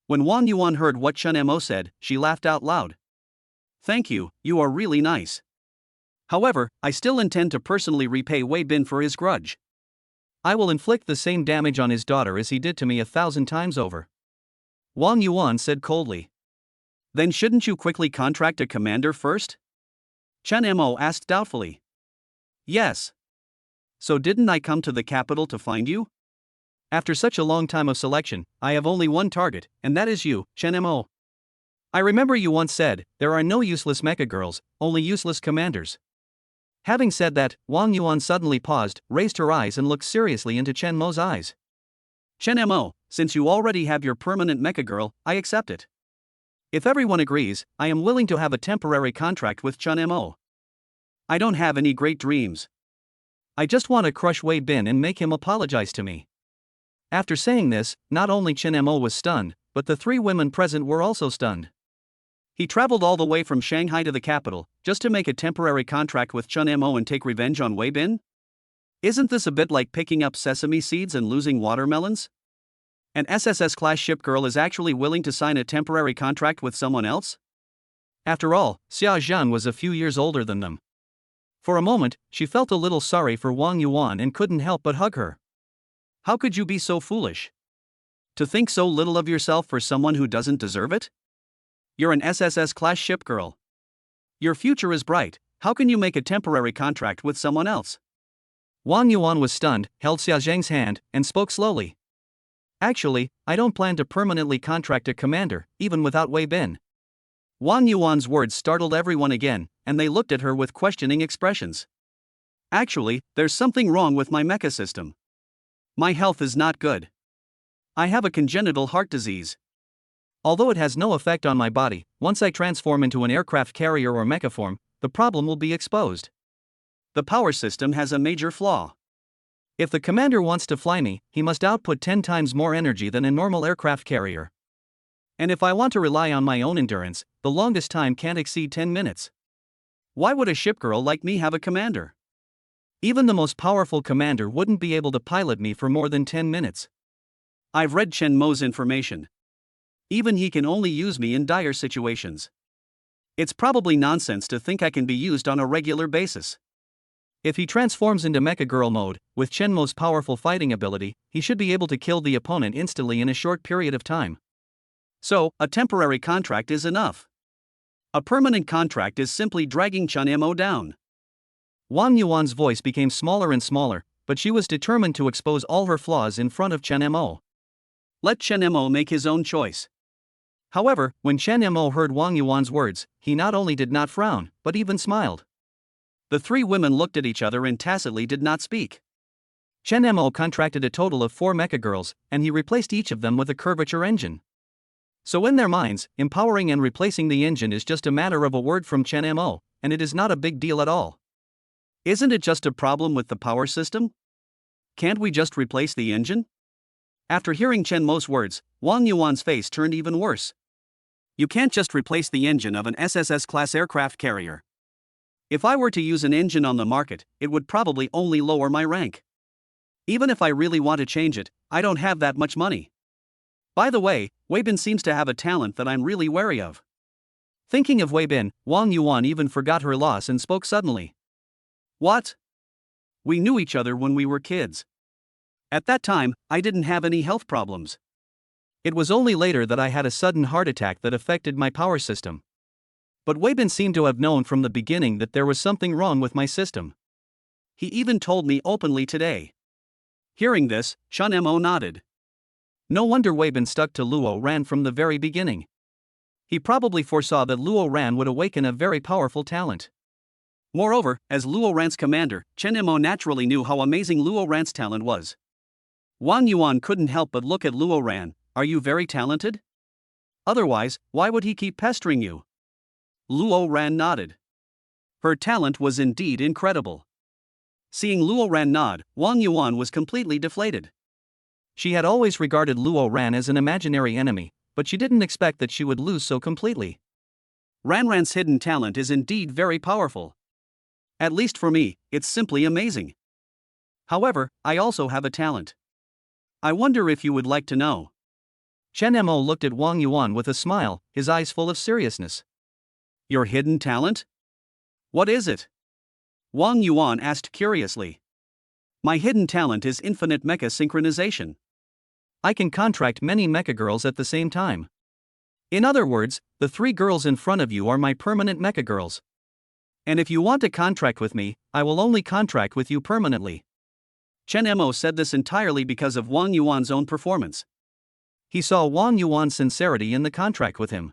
When Wang Yuan heard what Chen Mo said, she laughed out loud. Thank you, you are really nice. However, I still intend to personally repay Wei Bin for his grudge. I will inflict the same damage on his daughter as he did to me 1,000 times over. Wang Yuan said coldly. Then shouldn't you quickly contract a commander first? Chen Mo asked doubtfully. Yes. So didn't I come to the capital to find you? After such a long time of selection, I have only one target, and that is you, Chen Mo. I remember you once said, there are no useless mecha girls, only useless commanders. Having said that, Wang Yuan suddenly paused, raised her eyes and looked seriously into Chen Mo's eyes. Chen Mo, since you already have your permanent mecha girl, I accept it. If everyone agrees, I am willing to have a temporary contract with Chen Mo. I don't have any great dreams. I just want to crush Wei Bin and make him apologize to me. After saying this, not only Chen Mo was stunned, but the three women present were also stunned. He traveled all the way from Shanghai to the capital, just to make a temporary contract with Chen Mo and take revenge on Wei Bin? Isn't this a bit like picking up sesame seeds and losing watermelons? An SSS-class shipgirl is actually willing to sign a temporary contract with someone else? After all, Xia Zhang was a few years older than them. For a moment, she felt a little sorry for Wang Yuan and couldn't help but hug her. How could you be so foolish? To think so little of yourself for someone who doesn't deserve it? You're an SSS-class shipgirl. Your future is bright, how can you make a temporary contract with someone else? Wang Yuan was stunned, held Xia Zhang's hand, and spoke slowly. Actually, I don't plan to permanently contract a commander, even without Wei Bin. Wang Yuan's words startled everyone again, and they looked at her with questioning expressions. Actually, there's something wrong with my mecha system. My health is not good. I have a congenital heart disease. Although it has no effect on my body, once I transform into an aircraft carrier or mecha form, the problem will be exposed. The power system has a major flaw. If the commander wants to fly me, he must output 10 times more energy than a normal aircraft carrier. And if I want to rely on my own endurance, the longest time can't exceed 10 minutes. Why would a shipgirl like me have a commander? Even the most powerful commander wouldn't be able to pilot me for more than 10 minutes. I've read Chen Mo's information. Even he can only use me in dire situations. It's probably nonsense to think I can be used on a regular basis. If he transforms into Mecha Girl mode, with Chen Mo's powerful fighting ability, he should be able to kill the opponent instantly in a short period of time. So, a temporary contract is enough. A permanent contract is simply dragging Chen Mo down. Wang Yuan's voice became smaller and smaller, but she was determined to expose all her flaws in front of Chen Mo. Let Chen Mo make his own choice. However, when Chen Mo heard Wang Yuan's words, he not only did not frown, but even smiled. The three women looked at each other and tacitly did not speak. Chen Mo contracted a total of 4 mecha girls, and he replaced each of them with a curvature engine. So in their minds, empowering and replacing the engine is just a matter of a word from Chen Mo, and it is not a big deal at all. Isn't it just a problem with the power system? Can't we just replace the engine? After hearing Chen Mo's words, Wang Yuan's face turned even worse. You can't just replace the engine of an SSS-class aircraft carrier. If I were to use an engine on the market, it would probably only lower my rank. Even if I really want to change it, I don't have that much money. By the way, Wei Bin seems to have a talent that I'm really wary of. Thinking of Wei Bin, Wang Yuan even forgot her loss and spoke suddenly. What? We knew each other when we were kids. At that time, I didn't have any health problems. It was only later that I had a sudden heart attack that affected my power system. But Wei Bin seemed to have known from the beginning that there was something wrong with my system. He even told me openly today. Hearing this, Chen Mo nodded. No wonder Wei Bin stuck to Luo Ran from the very beginning. He probably foresaw that Luo Ran would awaken a very powerful talent. Moreover, as Luo Ran's commander, Chen Mo naturally knew how amazing Luo Ran's talent was. Wang Yuan couldn't help but look at Luo Ran. Are you very talented? Otherwise, why would he keep pestering you? Luo Ran nodded. Her talent was indeed incredible. Seeing Luo Ran nod, Wang Yuan was completely deflated. She had always regarded Luo Ran as an imaginary enemy, but she didn't expect that she would lose so completely. Ran's hidden talent is indeed very powerful. At least for me, it's simply amazing. However, I also have a talent. I wonder if you would like to know. Chen Mo looked at Wang Yuan with a smile, his eyes full of seriousness. Your hidden talent? What is it? Wang Yuan asked curiously. My hidden talent is infinite mecha synchronization. I can contract many mecha girls at the same time. In other words, the 3 girls in front of you are my permanent mecha girls. And if you want to contract with me, I will only contract with you permanently. Chen Mo said this entirely because of Wang Yuan's own performance. He saw Wang Yuan's sincerity in the contract with him.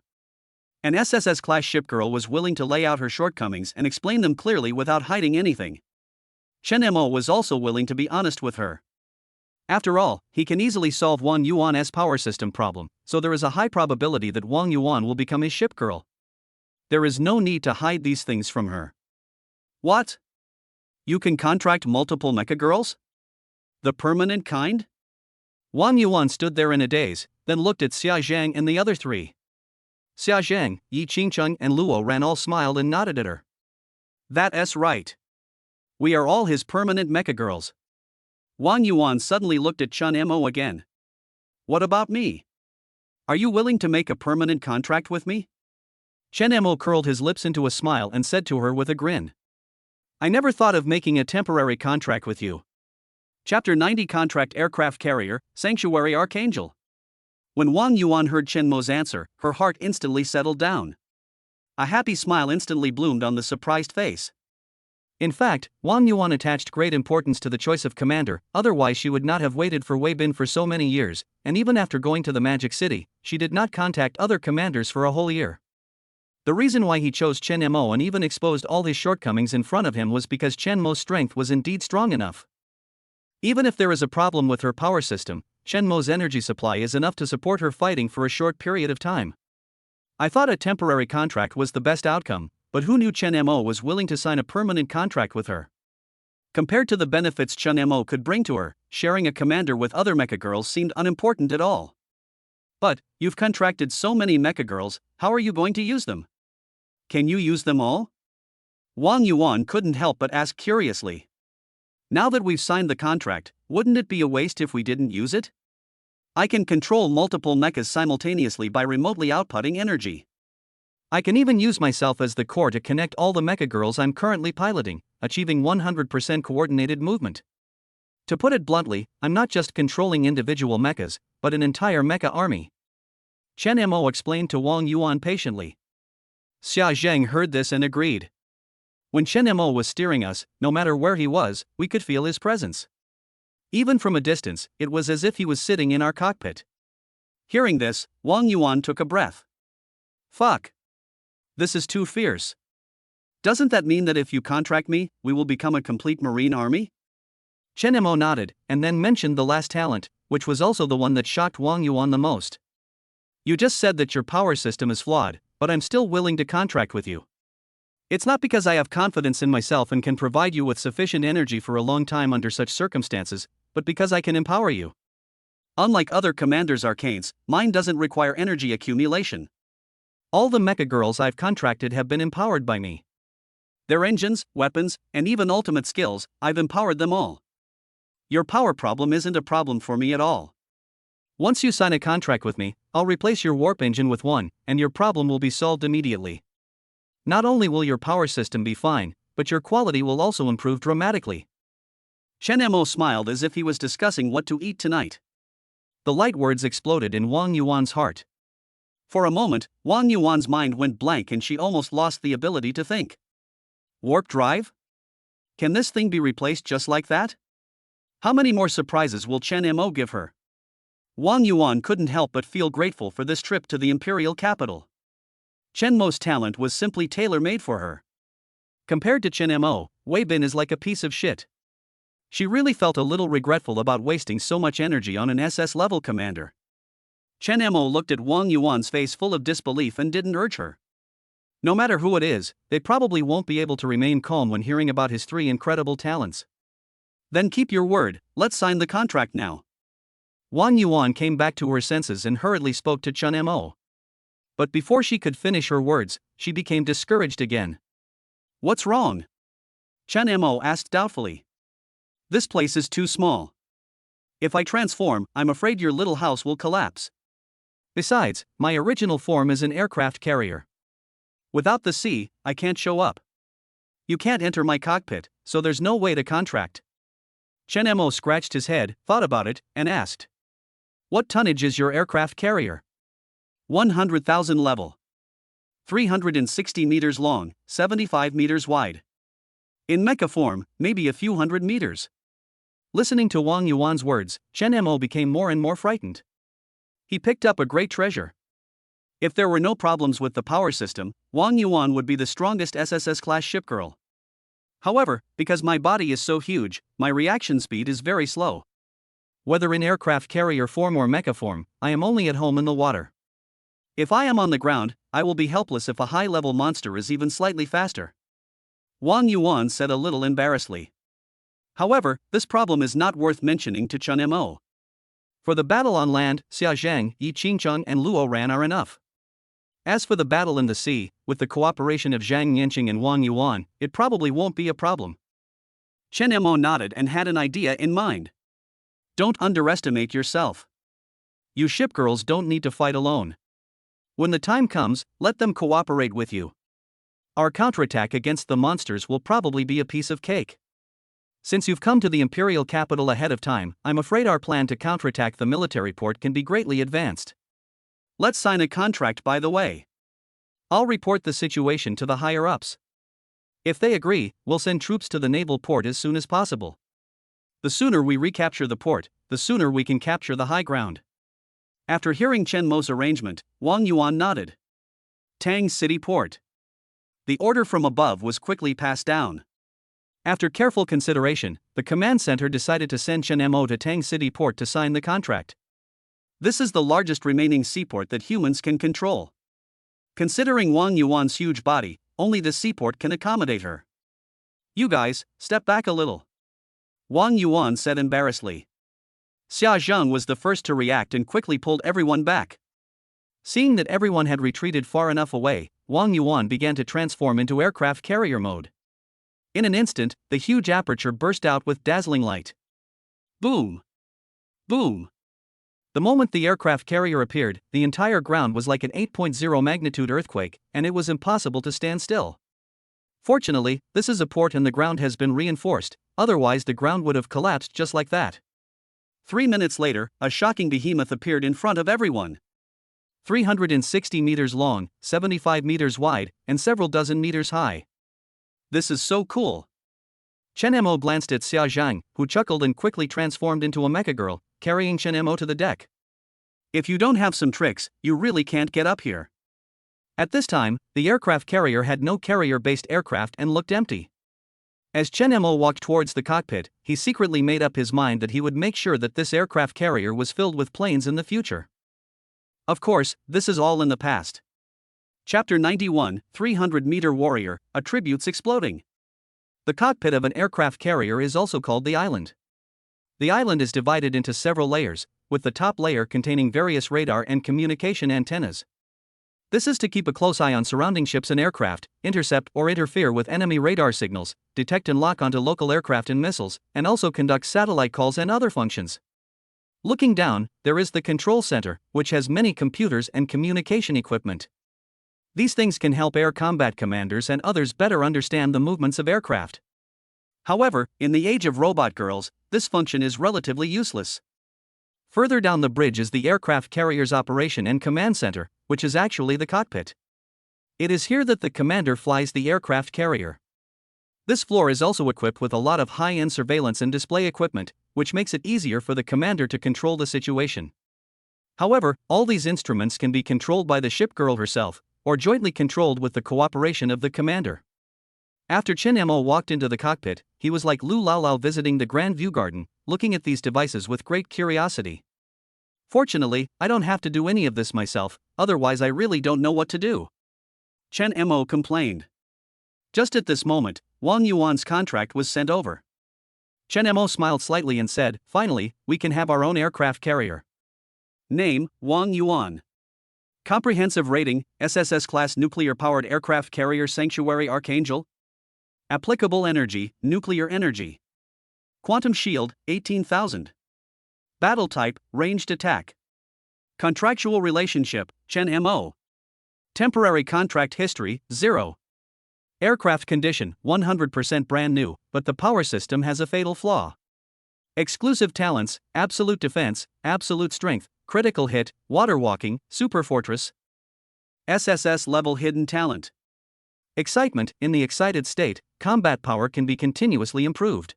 An SSS-class ship girl was willing to lay out her shortcomings and explain them clearly without hiding anything. Chen Mo was also willing to be honest with her. After all, he can easily solve Wang Yuan's power system problem, so there is a high probability that Wang Yuan will become his ship girl. There is no need to hide these things from her. What? You can contract multiple mecha girls? The permanent kind? Wang Yuan stood there in a daze, then looked at Xia Zhang and the other 3. Xia Zhang, Yi Qingcheng and Luo Ran all smiled and nodded at her. That's right. We are all his permanent mecha girls. Wang Yuan suddenly looked at Chen Mo again. What about me? Are you willing to make a permanent contract with me? Chen Mo curled his lips into a smile and said to her with a grin. I never thought of making a temporary contract with you. Chapter 90 Contract Aircraft Carrier, Sanctuary Archangel. When Wang Yuan heard Chen Mo's answer, her heart instantly settled down. A happy smile instantly bloomed on the surprised face. In fact, Wang Yuan attached great importance to the choice of commander, otherwise she would not have waited for Wei Bin for so many years, and even after going to the Magic City, she did not contact other commanders for a whole year. The reason why he chose Chen Mo and even exposed all his shortcomings in front of him was because Chen Mo's strength was indeed strong enough. Even if there is a problem with her power system, Chen Mo's energy supply is enough to support her fighting for a short period of time. I thought a temporary contract was the best outcome, but who knew Chen Mo was willing to sign a permanent contract with her? Compared to the benefits Chen Mo could bring to her, sharing a commander with other mecha girls seemed unimportant at all. But, you've contracted so many mecha girls, how are you going to use them? Can you use them all? Wang Yuan couldn't help but ask curiously. Now that we've signed the contract, wouldn't it be a waste if we didn't use it? I can control multiple mechas simultaneously by remotely outputting energy. I can even use myself as the core to connect all the mecha girls I'm currently piloting, achieving 100% coordinated movement. To put it bluntly, I'm not just controlling individual mechas, but an entire mecha army. Chen Mo explained to Wang Yuan patiently. Xia Zheng heard this and agreed. When Chen Mo was steering us, no matter where he was, we could feel his presence. Even from a distance, it was as if he was sitting in our cockpit. Hearing this, Wang Yuan took a breath. Fuck. This is too fierce. Doesn't that mean that if you contract me, we will become a complete marine army? Chen Mo nodded, and then mentioned the last talent, which was also the one that shocked Wang Yuan the most. You just said that your power system is flawed, but I'm still willing to contract with you. It's not because I have confidence in myself and can provide you with sufficient energy for a long time under such circumstances, but because I can empower you. Unlike other commanders' arcanes, mine doesn't require energy accumulation. All the mecha girls I've contracted have been empowered by me. Their engines, weapons, and even ultimate skills, I've empowered them all. Your power problem isn't a problem for me at all. Once you sign a contract with me, I'll replace your warp engine with one, and your problem will be solved immediately. Not only will your power system be fine, but your quality will also improve dramatically. Chen Mo smiled as if he was discussing what to eat tonight. The light words exploded in Wang Yuan's heart. For a moment, Wang Yuan's mind went blank and she almost lost the ability to think. Warp drive? Can this thing be replaced just like that? How many more surprises will Chen Mo give her? Wang Yuan couldn't help but feel grateful for this trip to the imperial capital. Chen Mo's talent was simply tailor-made for her. Compared to Chen Mo, Wei Bin is like a piece of shit. She really felt a little regretful about wasting so much energy on an SS-level commander. Chen Mo looked at Wang Yuan's face full of disbelief and didn't urge her. No matter who it is, they probably won't be able to remain calm when hearing about his 3 incredible talents. Then keep your word, let's sign the contract now. Wang Yuan came back to her senses and hurriedly spoke to Chen Mo. But before she could finish her words, she became discouraged again. What's wrong? Chen Mo asked doubtfully. This place is too small. If I transform, I'm afraid your little house will collapse. Besides, my original form is an aircraft carrier. Without the sea, I can't show up. You can't enter my cockpit, so there's no way to contract. Chen Mo scratched his head, thought about it, and asked. What tonnage is your aircraft carrier? 100,000 level. 360 meters long, 75 meters wide. In mecha form, maybe a few hundred meters. Listening to Wang Yuan's words, Chen Mo became more and more frightened. He picked up a great treasure. If there were no problems with the power system, Wang Yuan would be the strongest SSS-class shipgirl. However, because my body is so huge, my reaction speed is very slow. Whether in aircraft carrier form or mecha form, I am only at home in the water. If I am on the ground, I will be helpless if a high-level monster is even slightly faster. Wang Yuan said a little embarrassedly. However, this problem is not worth mentioning to Chen Mo. For the battle on land, Xia Zhang, Yi Qingcheng and Luo Ran are enough. As for the battle in the sea, with the cooperation of Zhang Yanqing and Wang Yuan, it probably won't be a problem. Chen Mo nodded and had an idea in mind. Don't underestimate yourself. You shipgirls don't need to fight alone. When the time comes, let them cooperate with you. Our counterattack against the monsters will probably be a piece of cake. Since you've come to the imperial capital ahead of time, I'm afraid our plan to counterattack the military port can be greatly advanced. Let's sign a contract by the way. I'll report the situation to the higher-ups. If they agree, we'll send troops to the naval port as soon as possible. The sooner we recapture the port, the sooner we can capture the high ground. After hearing Chen Mo's arrangement, Wang Yuan nodded. Tang City Port. The order from above was quickly passed down. After careful consideration, the command center decided to send Chen Mo to Tang City Port to sign the contract. This is the largest remaining seaport that humans can control. Considering Wang Yuan's huge body, only the seaport can accommodate her. You guys, step back a little. Wang Yuan said embarrassedly. Xia Zhang was the first to react and quickly pulled everyone back. Seeing that everyone had retreated far enough away, Wang Yuan began to transform into aircraft carrier mode. In an instant, the huge aperture burst out with dazzling light. Boom! Boom! The moment the aircraft carrier appeared, the entire ground was like an 8.0 magnitude earthquake, and it was impossible to stand still. Fortunately, this is a port and the ground has been reinforced, otherwise the ground would have collapsed just like that. 3 minutes later, a shocking behemoth appeared in front of everyone. 360 meters long, 75 meters wide, and several dozen meters high. This is so cool. Chen Mo glanced at Xia Zhang, who chuckled and quickly transformed into a mecha girl, carrying Chen Mo to the deck. If you don't have some tricks, you really can't get up here. At this time, the aircraft carrier had no carrier-based aircraft and looked empty. As Chen Mo walked towards the cockpit, he secretly made up his mind that he would make sure that this aircraft carrier was filled with planes in the future. Of course, this is all in the past. Chapter 91, 300-meter warrior, attributes exploding. The cockpit of an aircraft carrier is also called the island. The island is divided into several layers, with the top layer containing various radar and communication antennas. This is to keep a close eye on surrounding ships and aircraft, intercept or interfere with enemy radar signals, detect and lock onto local aircraft and missiles, and also conduct satellite calls and other functions. Looking down, there is the control center, which has many computers and communication equipment. These things can help air combat commanders and others better understand the movements of aircraft. However, in the age of robot girls, this function is relatively useless. Further down the bridge is the aircraft carrier's operation and command center, which is actually the cockpit. It is here that the commander flies the aircraft carrier. This floor is also equipped with a lot of high-end surveillance and display equipment, which makes it easier for the commander to control the situation. However, all these instruments can be controlled by the ship girl herself, or jointly controlled with the cooperation of the commander. After Chen Mo walked into the cockpit, he was like Lu Laolao visiting the Grand View Garden, looking at these devices with great curiosity. Fortunately, I don't have to do any of this myself, otherwise I really don't know what to do. Chen Mo complained. Just at this moment, Wang Yuan's contract was sent over. Chen Mo smiled slightly and said, "Finally, we can have our own aircraft carrier." Name, Wang Yuan. Comprehensive rating, SSS-class nuclear-powered aircraft carrier Sanctuary Archangel. Applicable energy, nuclear energy. Quantum shield, 18,000. Battle type, ranged attack. Contractual relationship, Chen Mo. Temporary contract history, 0. Aircraft condition, 100% brand new, but the power system has a fatal flaw. Exclusive talents, absolute defense, absolute strength, critical hit, water walking, super fortress. SSS level hidden talent. Excitement, in the excited state, combat power can be continuously improved.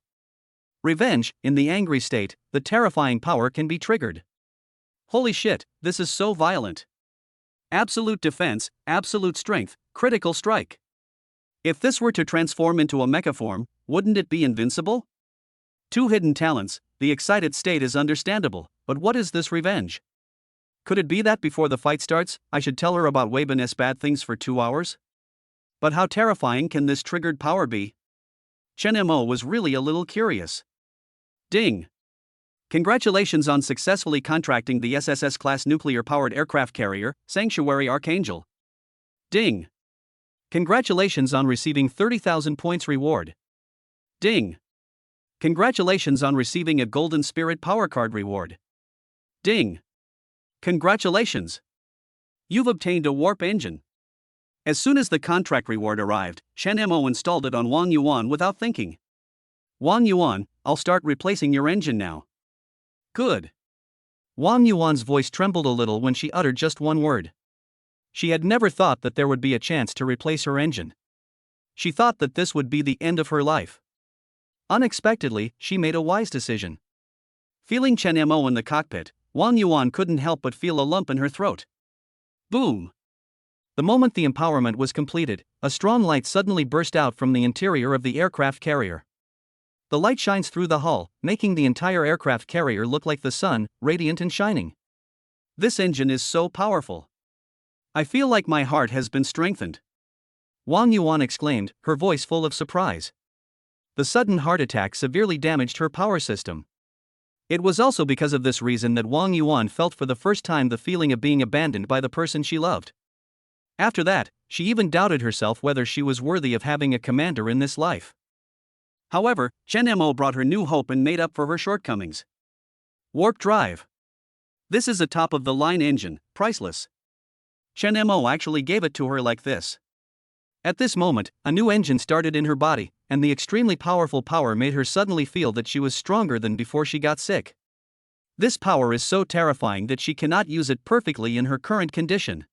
Revenge, in the angry state, the terrifying power can be triggered. Holy shit, this is so violent. Absolute defense, absolute strength, critical strike. If this were to transform into a mecha form, wouldn't it be invincible? 2 hidden talents, the excited state is understandable, but what is this revenge? Could it be that before the fight starts, I should tell her about Weiban's bad things for 2 hours? But how terrifying can this triggered power be? Chen Mo was really a little curious. Ding! Congratulations on successfully contracting the SSS-class nuclear-powered aircraft carrier, Sanctuary Archangel. Ding! Congratulations on receiving 30,000 points reward. Ding! Congratulations on receiving a Golden Spirit Power Card reward. Ding! Congratulations! You've obtained a warp engine. As soon as the contract reward arrived, Chen Mo installed it on Wang Yuan without thinking. Wang Yuan, I'll start replacing your engine now. Good. Wang Yuan's voice trembled a little when she uttered just one word. She had never thought that there would be a chance to replace her engine. She thought that this would be the end of her life. Unexpectedly, she made a wise decision. Feeling Chen Mo in the cockpit, Wang Yuan couldn't help but feel a lump in her throat. Boom! The moment the empowerment was completed, a strong light suddenly burst out from the interior of the aircraft carrier. The light shines through the hull, making the entire aircraft carrier look like the sun, radiant and shining. This engine is so powerful. I feel like my heart has been strengthened. Wang Yuan exclaimed, her voice full of surprise. The sudden heart attack severely damaged her power system. It was also because of this reason that Wang Yuan felt for the first time the feeling of being abandoned by the person she loved. After that, she even doubted herself whether she was worthy of having a commander in this life. However, Chen Mo brought her new hope and made up for her shortcomings. Warp drive. This is a top-of-the-line engine, priceless. Chen Mo actually gave it to her like this. At this moment, a new engine started in her body, and the extremely powerful power made her suddenly feel that she was stronger than before she got sick. This power is so terrifying that she cannot use it perfectly in her current condition.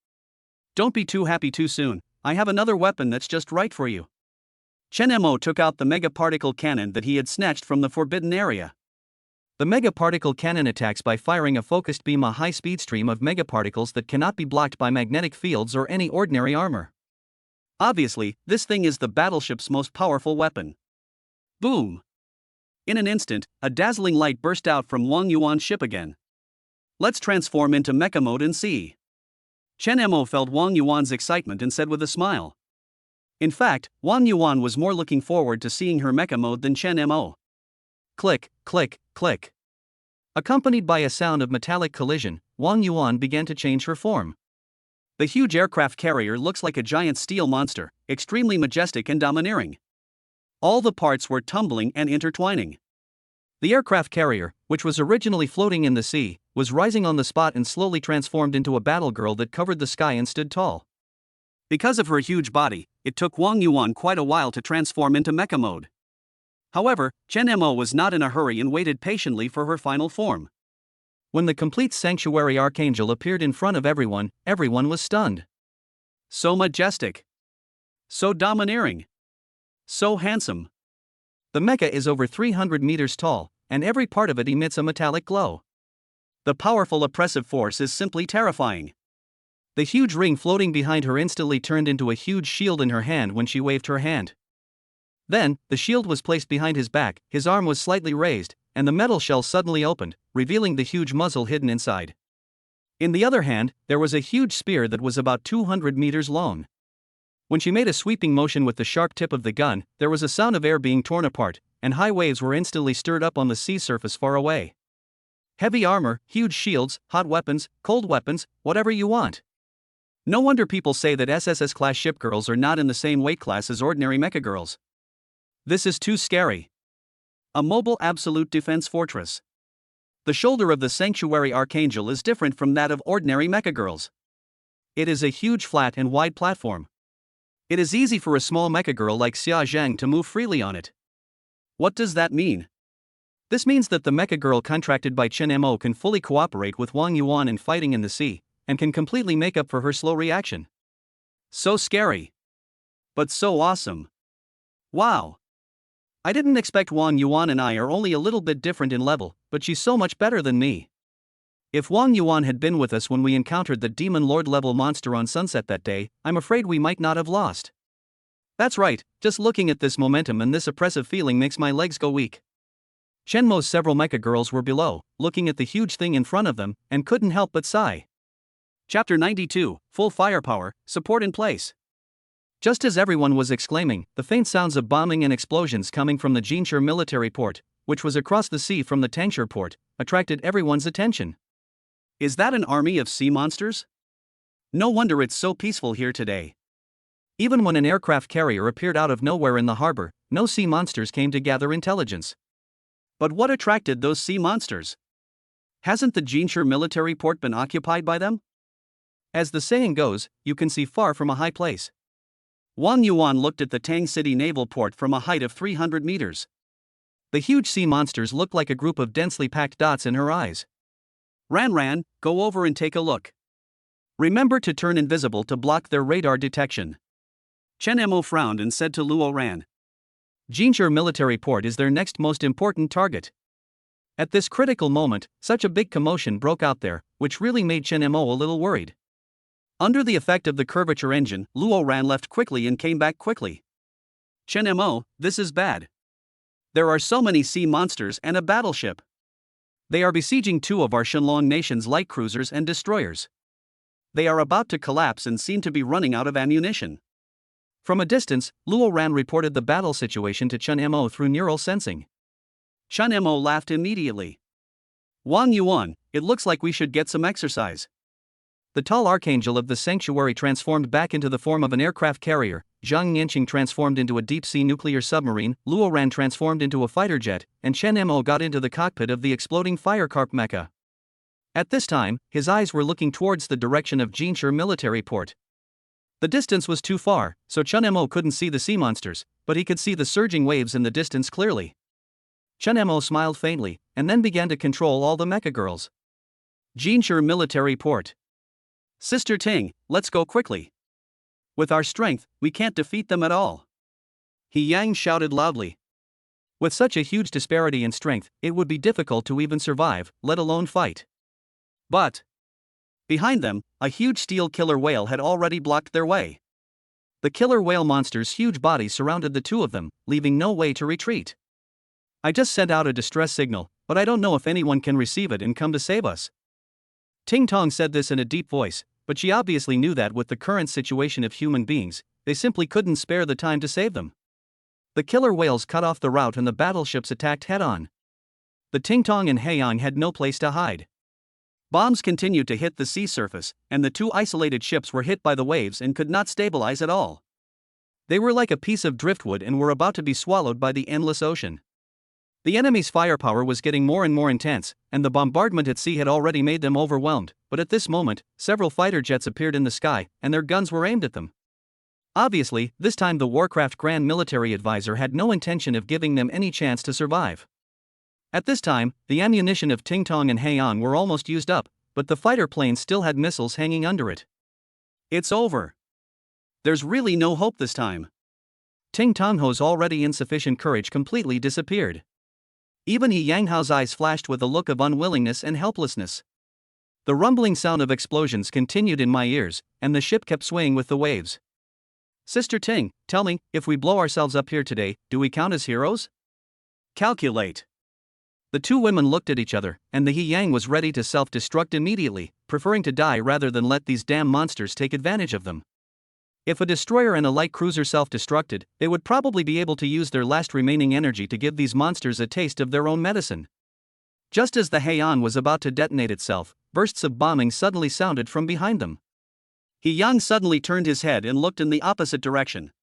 Don't be too happy too soon, I have another weapon that's just right for you. Chen Mo took out the mega particle cannon that he had snatched from the forbidden area. The mega particle cannon attacks by firing a focused beam, a high-speed stream of megaparticles that cannot be blocked by magnetic fields or any ordinary armor. Obviously, this thing is the battleship's most powerful weapon. Boom! In an instant, a dazzling light burst out from Wang Yuan's ship again. Let's transform into mecha mode and see. Chen Mo felt Wang Yuan's excitement and said with a smile. In fact, Wang Yuan was more looking forward to seeing her mecha mode than Chen Mo. Click, click, click. Accompanied by a sound of metallic collision, Wang Yuan began to change her form. The huge aircraft carrier looks like a giant steel monster, extremely majestic and domineering. All the parts were tumbling and intertwining. The aircraft carrier, which was originally floating in the sea, was rising on the spot and slowly transformed into a battle girl that covered the sky and stood tall. Because of her huge body, it took Wang Yuan quite a while to transform into mecha mode. However, Chen Mo was not in a hurry and waited patiently for her final form. When the complete sanctuary archangel appeared in front of everyone, everyone was stunned. So majestic. So domineering. So handsome. The mecha is over 300 meters tall, and every part of it emits a metallic glow. The powerful oppressive force is simply terrifying. The huge ring floating behind her instantly turned into a huge shield in her hand when she waved her hand. Then, the shield was placed behind his back, his arm was slightly raised, and the metal shell suddenly opened, revealing the huge muzzle hidden inside. In the other hand, there was a huge spear that was about 200 meters long. When she made a sweeping motion with the sharp tip of the gun, there was a sound of air being torn apart, and high waves were instantly stirred up on the sea surface far away. Heavy armor, huge shields, hot weapons, cold weapons, whatever you want. No wonder people say that SSS-class ship girls are not in the same weight class as ordinary mecha girls. This is too scary. A mobile absolute defense fortress. The shoulder of the Sanctuary Archangel is different from that of ordinary mecha girls. It is a huge flat and wide platform. It is easy for a small mecha girl like Xia Zhang to move freely on it. What does that mean? This means that the mecha girl contracted by Chen Mo can fully cooperate with Wang Yuan in fighting in the sea, and can completely make up for her slow reaction. So scary. But so awesome. Wow. I didn't expect Wang Yuan and I are only a little bit different in level, but she's so much better than me. If Wang Yuan had been with us when we encountered the Demon Lord level monster on Sunset that day, I'm afraid we might not have lost. That's right, just looking at this momentum and this oppressive feeling makes my legs go weak. Chen Mo's several mecha girls were below, looking at the huge thing in front of them, and couldn't help but sigh. Chapter 92, Full Firepower, Support in Place. Just as everyone was exclaiming, the faint sounds of bombing and explosions coming from the Jinshur military port, which was across the sea from the Tangshur port, attracted everyone's attention. Is that an army of sea monsters? No wonder it's so peaceful here today. Even when an aircraft carrier appeared out of nowhere in the harbor, no sea monsters came to gather intelligence. But what attracted those sea monsters? Hasn't the Jinshur military port been occupied by them? As the saying goes, you can see far from a high place. Wang Yuan looked at the Tang City naval port from a height of 300 meters. The huge sea monsters looked like a group of densely packed dots in her eyes. Ran, go over and take a look. Remember to turn invisible to block their radar detection. Chen Mo frowned and said to Luo Ran. Jinshur military port is their next most important target. At this critical moment, such a big commotion broke out there, which really made Chen Mo a little worried. Under the effect of the curvature engine, Luo Ran left quickly and came back quickly. Chen Mo, this is bad. There are so many sea monsters and a battleship. They are besieging two of our Shenlong nation's light cruisers and destroyers. They are about to collapse and seem to be running out of ammunition. From a distance, Luo Ran reported the battle situation to Chen Mo through neural sensing. Chen Mo laughed immediately. Wang Yuan, it looks like we should get some exercise. The tall archangel of the sanctuary transformed back into the form of an aircraft carrier, Zhang Yanqing transformed into a deep-sea nuclear submarine, Luo Ran transformed into a fighter jet, and Chen Mo got into the cockpit of the exploding firecarp mecha. At this time, his eyes were looking towards the direction of Jinshur military port. The distance was too far, so Chen Mo couldn't see the sea monsters, but he could see the surging waves in the distance clearly. Chen Mo smiled faintly, and then began to control all the mecha girls. Jinshur military port. Sister Ting, let's go quickly. With our strength, we can't defeat them at all. He Yang shouted loudly. With such a huge disparity in strength, it would be difficult to even survive, let alone fight. But behind them, a huge steel killer whale had already blocked their way. The killer whale monster's huge body surrounded the two of them, leaving no way to retreat. I just sent out a distress signal, but I don't know if anyone can receive it and come to save us. Ting Tong said this in a deep voice, but she obviously knew that with the current situation of human beings, they simply couldn't spare the time to save them. The killer whales cut off the route and the battleships attacked head-on. The Ting Tong and Haiyang had no place to hide. Bombs continued to hit the sea surface, and the two isolated ships were hit by the waves and could not stabilize at all. They were like a piece of driftwood and were about to be swallowed by the endless ocean. The enemy's firepower was getting more and more intense, and the bombardment at sea had already made them overwhelmed, but at this moment, several fighter jets appeared in the sky, and their guns were aimed at them. Obviously, this time the Warcraft Grand Military Advisor had no intention of giving them any chance to survive. At this time, the ammunition of Ting Tong and Haiyang were almost used up, but the fighter plane still had missiles hanging under it. It's over. There's really no hope this time. Ting Tongho's already insufficient courage completely disappeared. Even He Yanghao's eyes flashed with a look of unwillingness and helplessness. The rumbling sound of explosions continued in my ears, and the ship kept swaying with the waves. Sister Ting, tell me, if we blow ourselves up here today, do we count as heroes? Calculate. The two women looked at each other, and the He Yang was ready to self-destruct immediately, preferring to die rather than let these damn monsters take advantage of them. If a destroyer and a light cruiser self-destructed, they would probably be able to use their last remaining energy to give these monsters a taste of their own medicine. Just as the Heian was about to detonate itself, bursts of bombing suddenly sounded from behind them. He Yang suddenly turned his head and looked in the opposite direction.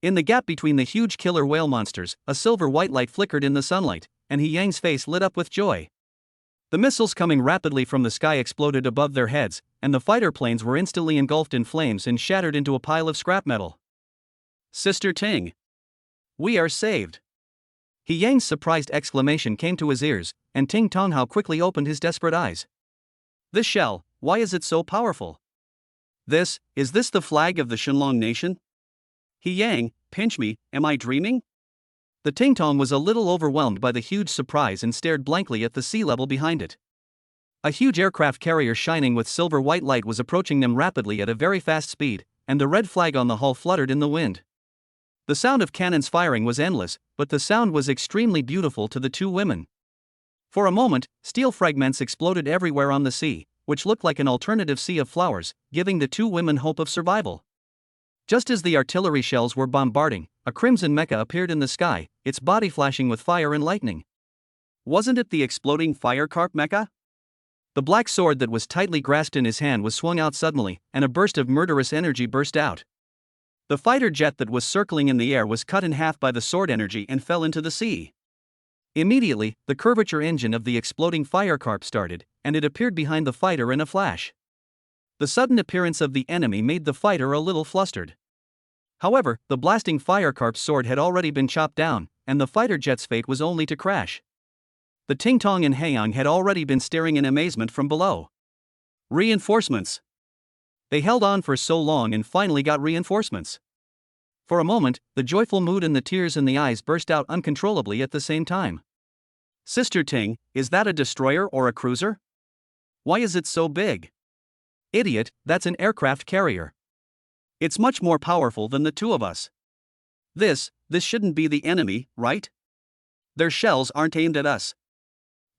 In the gap between the huge killer whale monsters, a silver-white light flickered in the sunlight, and He Yang's face lit up with joy. The missiles coming rapidly from the sky exploded above their heads, and the fighter planes were instantly engulfed in flames and shattered into a pile of scrap metal. Sister Ting. We are saved. He Yang's surprised exclamation came to his ears, and Ting Tonghao quickly opened his desperate eyes. This shell, why is it so powerful? Is this the flag of the Shenlong nation? He Yang, pinch me, am I dreaming? The Ting Tong was a little overwhelmed by the huge surprise and stared blankly at the sea level behind it. A huge aircraft carrier shining with silver-white light was approaching them rapidly at a very fast speed, and the red flag on the hull fluttered in the wind. The sound of cannons firing was endless, but the sound was extremely beautiful to the two women. For a moment, steel fragments exploded everywhere on the sea, which looked like an alternative sea of flowers, giving the two women hope of survival. Just as the artillery shells were bombarding, a crimson mecha appeared in the sky, its body flashing with fire and lightning. Wasn't it the exploding firecarp mecha? The black sword that was tightly grasped in his hand was swung out suddenly, and a burst of murderous energy burst out. The fighter jet that was circling in the air was cut in half by the sword energy and fell into the sea. Immediately, the curvature engine of the exploding firecarp started, and it appeared behind the fighter in a flash. The sudden appearance of the enemy made the fighter a little flustered. However, the blasting firecarp's sword had already been chopped down, and the fighter jet's fate was only to crash. The Ting Tong and Haiyang had already been staring in amazement from below. Reinforcements. They held on for so long and finally got reinforcements. For a moment, the joyful mood and the tears in the eyes burst out uncontrollably at the same time. Sister Ting, is that a destroyer or a cruiser? Why is it so big? Idiot, that's an aircraft carrier. It's much more powerful than the two of us. This shouldn't be the enemy, right? Their shells aren't aimed at us.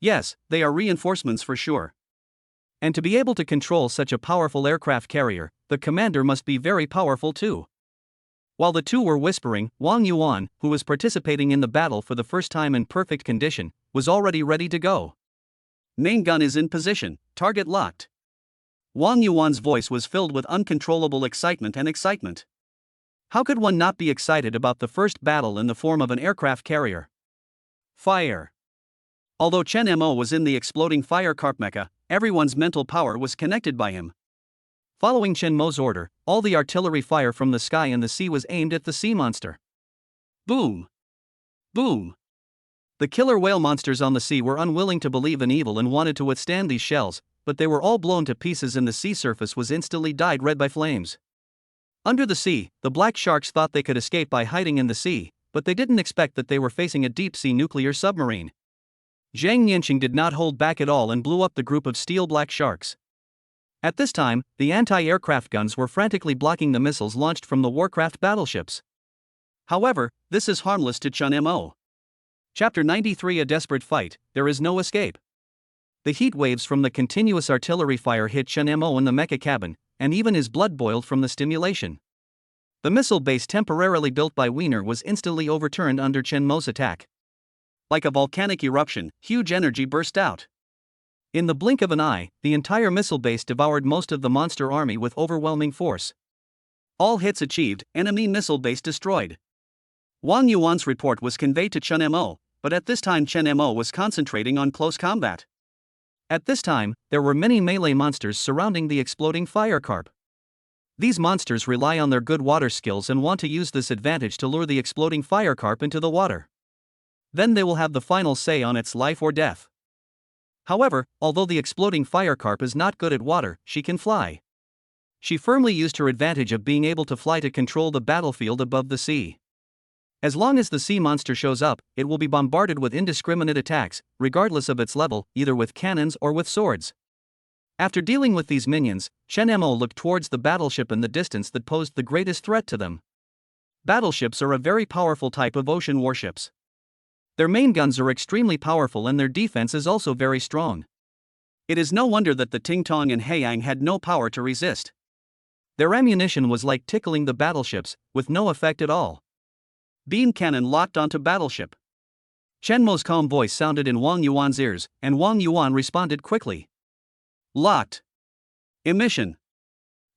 Yes, they are reinforcements for sure. And to be able to control such a powerful aircraft carrier, the commander must be very powerful too. While the two were whispering, Wang Yuan, who was participating in the battle for the first time in perfect condition, was already ready to go. Main gun is in position, target locked. Wang Yuan's voice was filled with uncontrollable excitement and excitement. How could one not be excited about the first battle in the form of an aircraft carrier? Fire. Although Chen Mo was in the exploding firecarp mecha, everyone's mental power was connected by him. Following Chen Mo's order, all the artillery fire from the sky and the sea was aimed at the sea monster. Boom! Boom! The killer whale monsters on the sea were unwilling to believe in evil and wanted to withstand these shells, but they were all blown to pieces and the sea surface was instantly dyed red by flames. Under the sea, the black sharks thought they could escape by hiding in the sea, but they didn't expect that they were facing a deep-sea nuclear submarine. Zhang Nianqing did not hold back at all and blew up the group of steel black sharks. At this time, the anti-aircraft guns were frantically blocking the missiles launched from the Warcraft battleships. However, this is harmless to Chen Mo. Chapter 93: A Desperate Fight, There Is No Escape. The heat waves from the continuous artillery fire hit Chen Mo in the mecha cabin, and even his blood boiled from the stimulation. The missile base temporarily built by Wiener was instantly overturned under Chen Mo's attack. Like a volcanic eruption, huge energy burst out. In the blink of an eye, the entire missile base devoured most of the monster army with overwhelming force. All hits achieved, enemy missile base destroyed. Wang Yuan's report was conveyed to Chen Mo, but at this time Chen Mo was concentrating on close combat. At this time, there were many melee monsters surrounding the exploding fire carp. These monsters rely on their good water skills and want to use this advantage to lure the exploding fire carp into the water. Then they will have the final say on its life or death. However, although the exploding fire carp is not good at water, she can fly. She firmly used her advantage of being able to fly to control the battlefield above the sea. As long as the sea monster shows up, it will be bombarded with indiscriminate attacks, regardless of its level, either with cannons or with swords. After dealing with these minions, Chen Mo looked towards the battleship in the distance that posed the greatest threat to them. Battleships are a very powerful type of ocean warships. Their main guns are extremely powerful and their defense is also very strong. It is no wonder that the Tingtong and Haiyang had no power to resist. Their ammunition was like tickling the battleships, with no effect at all. Beam cannon locked onto battleship. Chen Mo's calm voice sounded in Wang Yuan's ears, and Wang Yuan responded quickly. Locked. Emission.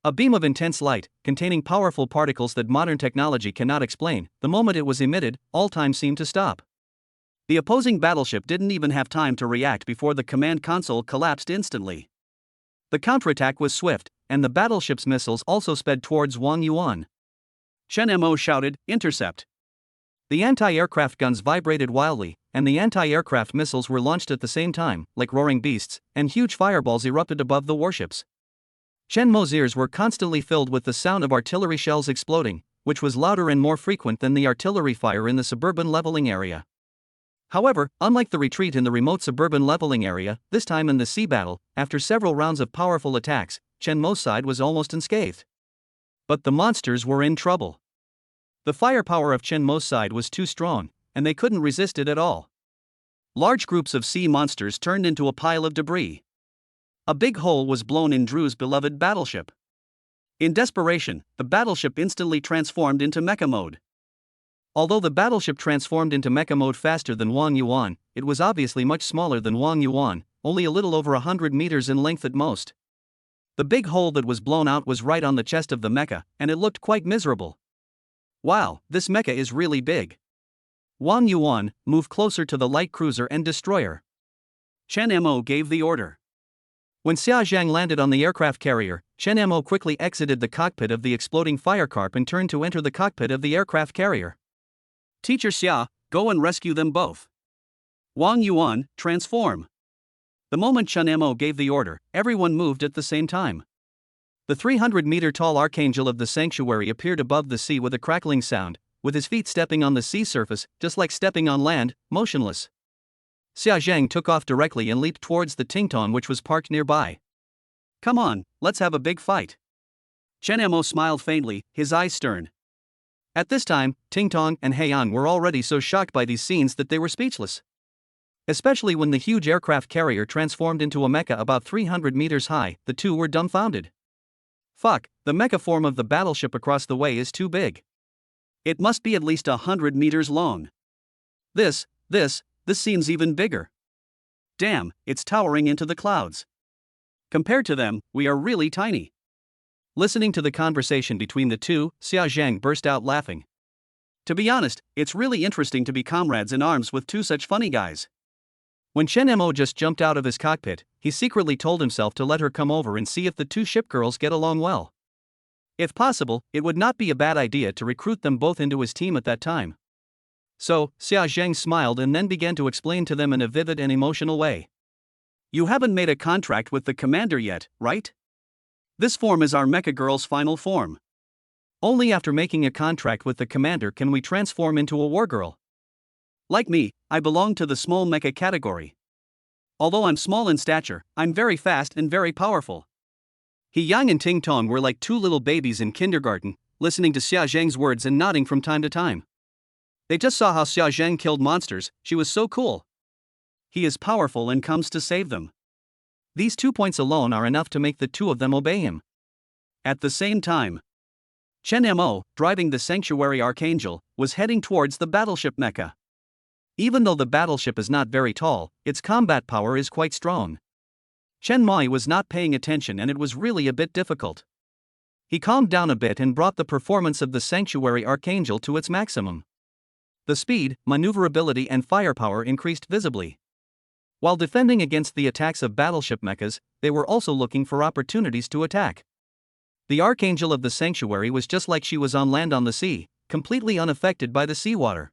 A beam of intense light, containing powerful particles that modern technology cannot explain. The moment it was emitted, all time seemed to stop. The opposing battleship didn't even have time to react before the command console collapsed instantly. The counterattack was swift, and the battleship's missiles also sped towards Wang Yuan. Chen Mo shouted, "Intercept." The anti-aircraft guns vibrated wildly, and the anti-aircraft missiles were launched at the same time, like roaring beasts, and huge fireballs erupted above the warships. Chen Mo's ears were constantly filled with the sound of artillery shells exploding, which was louder and more frequent than the artillery fire in the suburban leveling area. However, unlike the retreat in the remote suburban leveling area, this time in the sea battle, after several rounds of powerful attacks, Chen Mo's side was almost unscathed. But the monsters were in trouble. The firepower of Chen Mo's side was too strong, and they couldn't resist it at all. Large groups of sea monsters turned into a pile of debris. A big hole was blown in Drew's beloved battleship. In desperation, the battleship instantly transformed into mecha mode. Although the battleship transformed into mecha mode faster than Wang Yuan, it was obviously much smaller than Wang Yuan, only a little over 100 meters in length at most. The big hole that was blown out was right on the chest of the mecha, and it looked quite miserable. Wow, this mecha is really big. Wang Yuan, move closer to the light cruiser and destroyer. Chen Mo gave the order. When Xia Zhang landed on the aircraft carrier, Chen Mo quickly exited the cockpit of the exploding firecarp and turned to enter the cockpit of the aircraft carrier. Teacher Xia, go and rescue them both. Wang Yuan, transform. The moment Chen Mo gave the order, everyone moved at the same time. The 300-meter-tall archangel of the sanctuary appeared above the sea with a crackling sound, with his feet stepping on the sea surface, just like stepping on land, motionless. Xia Zhang took off directly and leaped towards the Tingtong which was parked nearby. Come on, let's have a big fight. Chen Mo smiled faintly, his eyes stern. At this time, Tingtong and Haiyang were already so shocked by these scenes that they were speechless. Especially when the huge aircraft carrier transformed into a mecha about 300 meters high, the two were dumbfounded. Fuck, the mecha form of the battleship across the way is too big. It must be at least 100 meters long. This seems even bigger. Damn, it's towering into the clouds. Compared to them, we are really tiny. Listening to the conversation between the two, Xia Zhang burst out laughing. To be honest, it's really interesting to be comrades in arms with two such funny guys. When Chen Mo just jumped out of his cockpit, he secretly told himself to let her come over and see if the two ship girls get along well. If possible, it would not be a bad idea to recruit them both into his team at that time. So, Xia Zhang smiled and then began to explain to them in a vivid and emotional way. You haven't made a contract with the commander yet, right? This form is our mecha girl's final form. Only after making a contract with the commander can we transform into a war girl. Like me, I belong to the small mecha category. Although I'm small in stature, I'm very fast and very powerful. Haiyang and Tingtong were like two little babies in kindergarten, listening to Xia Zhang's words and nodding from time to time. They just saw how Xia Zheng killed monsters, she was so cool. He is powerful and comes to save them. These 2 points alone are enough to make the two of them obey him. At the same time, Chen Mo, driving the Sanctuary Archangel, was heading towards the battleship mecha. Even though the battleship is not very tall, its combat power is quite strong. Chen Mai was not paying attention and it was really a bit difficult. He calmed down a bit and brought the performance of the Sanctuary Archangel to its maximum. The speed, maneuverability and firepower increased visibly. While defending against the attacks of battleship mechas, they were also looking for opportunities to attack. The Archangel of the Sanctuary was just like she was on land on the sea, completely unaffected by the seawater.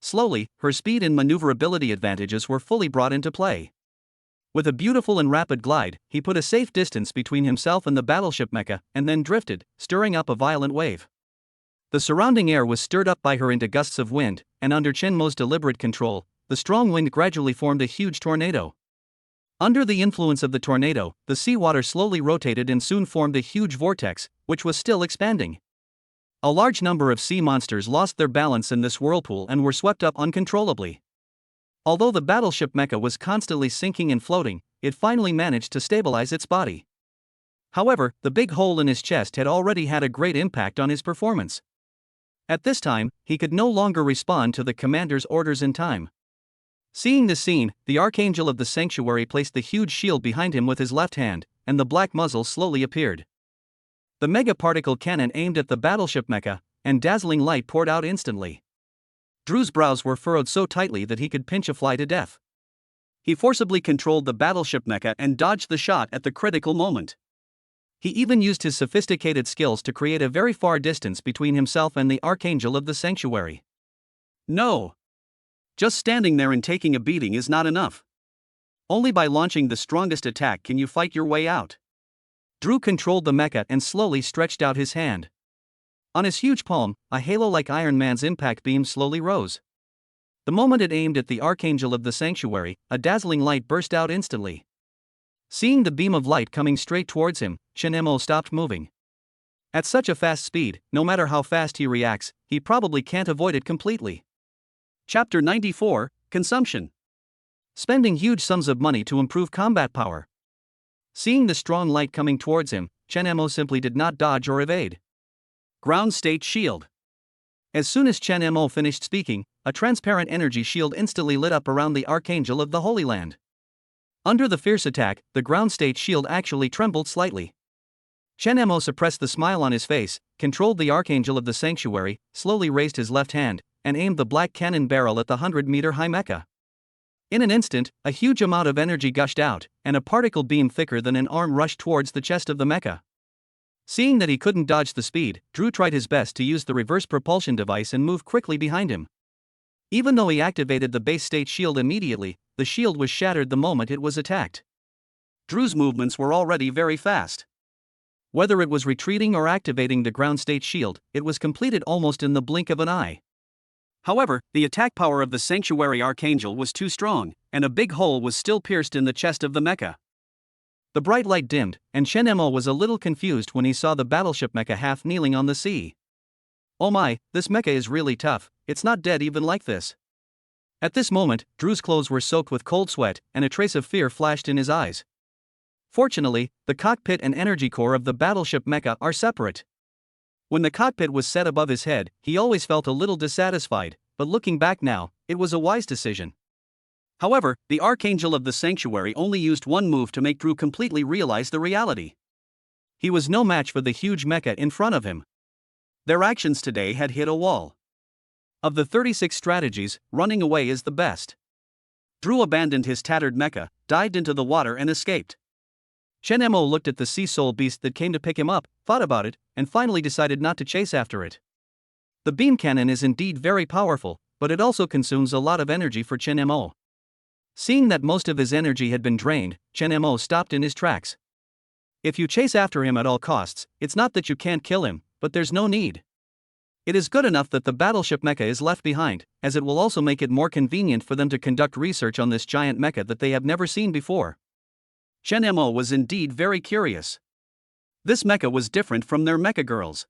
Slowly, her speed and maneuverability advantages were fully brought into play. With a beautiful and rapid glide, he put a safe distance between himself and the battleship mecha, and then drifted, stirring up a violent wave. The surrounding air was stirred up by her into gusts of wind, and under Chen Mo's deliberate control, the strong wind gradually formed a huge tornado. Under the influence of the tornado, the seawater slowly rotated and soon formed a huge vortex, which was still expanding. A large number of sea monsters lost their balance in this whirlpool and were swept up uncontrollably. Although the battleship mecha was constantly sinking and floating, it finally managed to stabilize its body. However, the big hole in his chest had already had a great impact on his performance. At this time, he could no longer respond to the commander's orders in time. Seeing this scene, the Archangel of the Sanctuary placed the huge shield behind him with his left hand, and the black muzzle slowly appeared. The mega particle cannon aimed at the battleship mecha, and dazzling light poured out instantly. Drew's brows were furrowed so tightly that he could pinch a fly to death. He forcibly controlled the battleship mecha and dodged the shot at the critical moment. He even used his sophisticated skills to create a very far distance between himself and the Archangel of the Sanctuary. No! Just standing there and taking a beating is not enough. Only by launching the strongest attack can you fight your way out. Drew controlled the mecha and slowly stretched out his hand. On his huge palm, a halo-like Iron Man's impact beam slowly rose. The moment it aimed at the Archangel of the Sanctuary, a dazzling light burst out instantly. Seeing the beam of light coming straight towards him, Chen Mo stopped moving. At such a fast speed, no matter how fast he reacts, he probably can't avoid it completely. Chapter 94, Consumption. Spending huge sums of money to improve combat power. Seeing the strong light coming towards him, Chen Mo simply did not dodge or evade. Ground State Shield. As soon as Chen Mo finished speaking, a transparent energy shield instantly lit up around the Archangel of the Holy Land. Under the fierce attack, the ground state shield actually trembled slightly. Chen Mo suppressed the smile on his face, controlled the Archangel of the Sanctuary, slowly raised his left hand, and aimed the black cannon barrel at the 100-meter-high mecha. In an instant, a huge amount of energy gushed out, and a particle beam thicker than an arm rushed towards the chest of the mecha. Seeing that he couldn't dodge the speed, Drew tried his best to use the reverse propulsion device and move quickly behind him. Even though he activated the base state shield immediately, the shield was shattered the moment it was attacked. Drew's movements were already very fast. Whether it was retreating or activating the ground state shield, it was completed almost in the blink of an eye. However, the attack power of the Sanctuary Archangel was too strong, and a big hole was still pierced in the chest of the mecha. The bright light dimmed, and Chen Mo was a little confused when he saw the battleship mecha half kneeling on the sea. Oh my, this mecha is really tough, it's not dead even like this. At this moment, Drew's clothes were soaked with cold sweat, and a trace of fear flashed in his eyes. Fortunately, the cockpit and energy core of the battleship mecha are separate. When the cockpit was set above his head, he always felt a little dissatisfied, but looking back now, it was a wise decision. However, the Archangel of the Sanctuary only used one move to make Drew completely realize the reality. He was no match for the huge mecha in front of him. Their actions today had hit a wall. Of the 36 strategies, running away is the best. Drew abandoned his tattered mecha, dived into the water and escaped. Chen Mo looked at the sea soul beast that came to pick him up, thought about it, and finally decided not to chase after it. The beam cannon is indeed very powerful, but it also consumes a lot of energy for Chen Mo. Seeing that most of his energy had been drained, Chen Mo stopped in his tracks. If you chase after him at all costs, it's not that you can't kill him, but there's no need. It is good enough that the battleship mecha is left behind, as it will also make it more convenient for them to conduct research on this giant mecha that they have never seen before. Chen Mo was indeed very curious. This mecha was different from their mecha girls.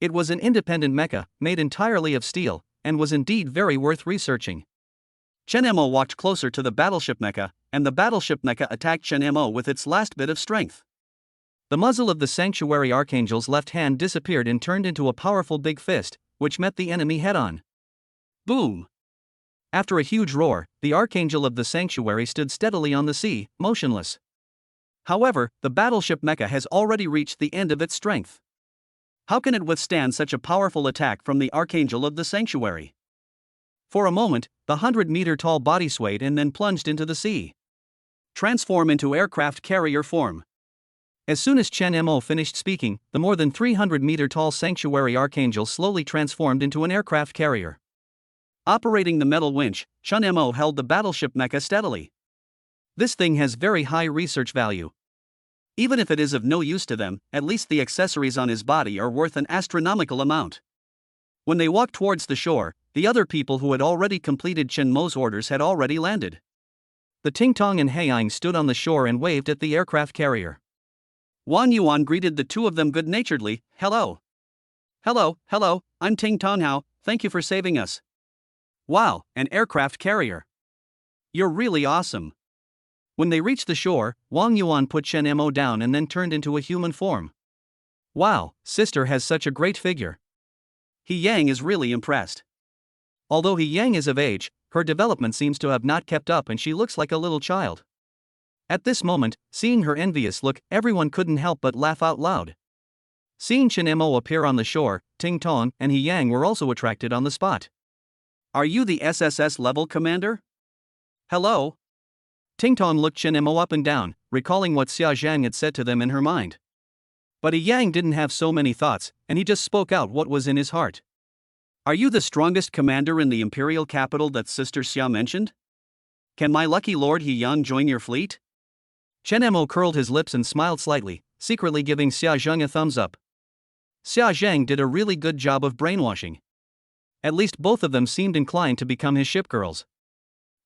It was an independent mecha, made entirely of steel, and was indeed very worth researching. Chen Mo walked closer to the battleship mecha, and the battleship mecha attacked Chen Mo with its last bit of strength. The muzzle of the Sanctuary Archangel's left hand disappeared and turned into a powerful big fist, which met the enemy head-on. Boom! After a huge roar, the Archangel of the Sanctuary stood steadily on the sea, motionless. However, the battleship mecha has already reached the end of its strength. How can it withstand such a powerful attack from the Archangel of the Sanctuary? For a moment, the 100-meter-tall body swayed and then plunged into the sea. Transform into aircraft carrier form. As soon as Chen Mo finished speaking, the more than 300-meter-tall Sanctuary Archangel slowly transformed into an aircraft carrier. Operating the metal winch, Chen Mo held the battleship mecha steadily. This thing has very high research value. Even if it is of no use to them, at least the accessories on his body are worth an astronomical amount. When they walked towards the shore, the other people who had already completed Chen Mo's orders had already landed. The Ting Tong and Haiyang stood on the shore and waved at the aircraft carrier. Wang Yuan greeted the two of them good-naturedly. Hello. Hello, I'm Ting Tong Hao, thank you for saving us. Wow, an aircraft carrier. You're really awesome. When they reached the shore, Wang Yuan put Chen Mo down and then turned into a human form. Wow, sister has such a great figure. He Yang is really impressed. Although He Yang is of age, her development seems to have not kept up and she looks like a little child. At this moment, seeing her envious look, everyone couldn't help but laugh out loud. Seeing Chen Mo appear on the shore, Ting Tong and He Yang were also attracted on the spot. Are you the SSS level commander? Hello? Ting Tong looked Chen Mo up and down, recalling what Xia Zhang had said to them in her mind. But He Yang didn't have so many thoughts, and he just spoke out what was in his heart. Are you the strongest commander in the imperial capital that Sister Xia mentioned? Can my lucky lord He Yang join your fleet? Chen Mo curled his lips and smiled slightly, secretly giving Xia Zhang a thumbs up. Xia Zhang did a really good job of brainwashing. At least both of them seemed inclined to become his ship girls.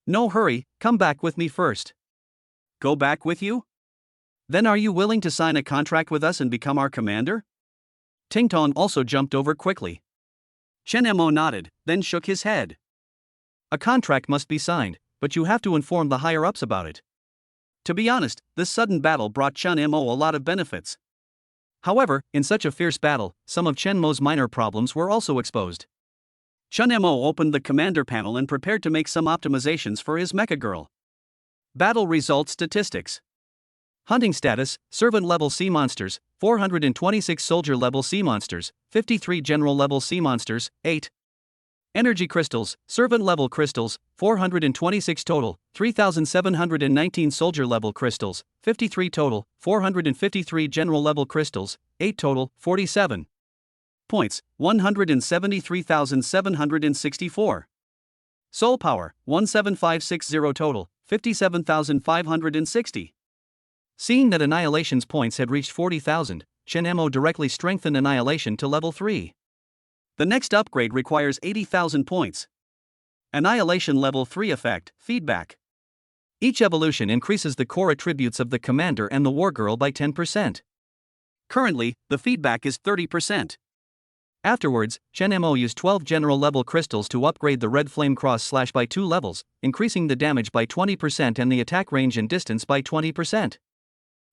No hurry, come back with me first. Go back with you? Then are you willing to sign a contract with us and become our commander? Ting Tong also jumped over quickly. Chen Mo nodded, then shook his head. A contract must be signed, but you have to inform the higher-ups about it. To be honest, this sudden battle brought Chen Mo a lot of benefits. However, in such a fierce battle, some of Chen Mo's minor problems were also exposed. Chen Mo opened the commander panel and prepared to make some optimizations for his mecha girl. Battle results statistics. Hunting status, servant level sea monsters, 426 soldier level sea monsters, 53 general level sea monsters, 8. Energy crystals, servant level crystals, 426 total, 3,719 soldier level crystals, 53 total, 453 general level crystals, 8 total, 47. Points, 173,764. Soul power, 17560 total, 57,560. Seeing that Annihilation's points had reached 40,000, Chen Mo directly strengthened Annihilation to level 3. The next upgrade requires 80,000 points. Annihilation level 3 effect, feedback. Each evolution increases the core attributes of the commander and the wargirl by 10%. Currently, the feedback is 30%. Afterwards, Chen Mo used 12 general level crystals to upgrade the red flame cross slash by 2 levels, increasing the damage by 20% and the attack range and distance by 20%.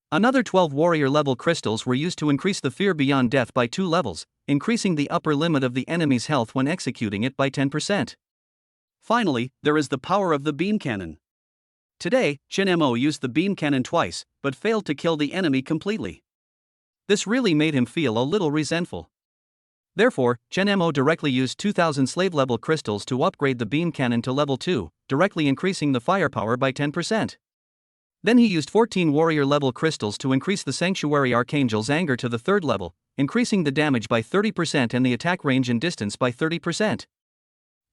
Another 12 warrior level crystals were used to increase the fear beyond death by 2 levels, increasing the upper limit of the enemy's health when executing it by 10%. Finally, there is the power of the beam cannon. Today, Chen Mo used the beam cannon twice, but failed to kill the enemy completely. This really made him feel a little resentful. Therefore, Chen Mo directly used 2,000 slave-level crystals to upgrade the beam cannon to level 2, directly increasing the firepower by 10%. Then he used 14 warrior-level crystals to increase the Sanctuary Archangel's anger to the 3rd level, increasing the damage by 30% and the attack range and distance by 30%.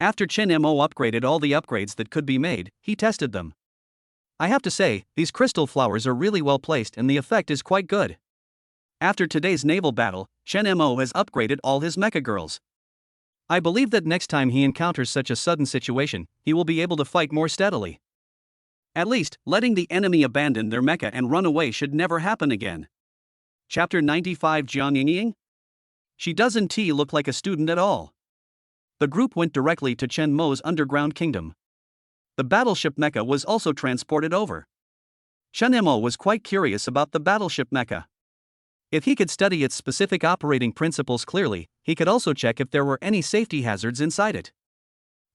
After Chen Mo upgraded all the upgrades that could be made, he tested them. I have to say, these crystal flowers are really well placed and the effect is quite good. After today's naval battle, Chen Mo has upgraded all his mecha girls. I believe that next time he encounters such a sudden situation, he will be able to fight more steadily. At least, letting the enemy abandon their mecha and run away should never happen again. Chapter 95 Jiang Yingying? She doesn't look like a student at all. The group went directly to Chen Mo's underground kingdom. The battleship Mecha was also transported over. Chen Mo was quite curious about the battleship Mecha. If he could study its specific operating principles clearly, he could also check if there were any safety hazards inside it.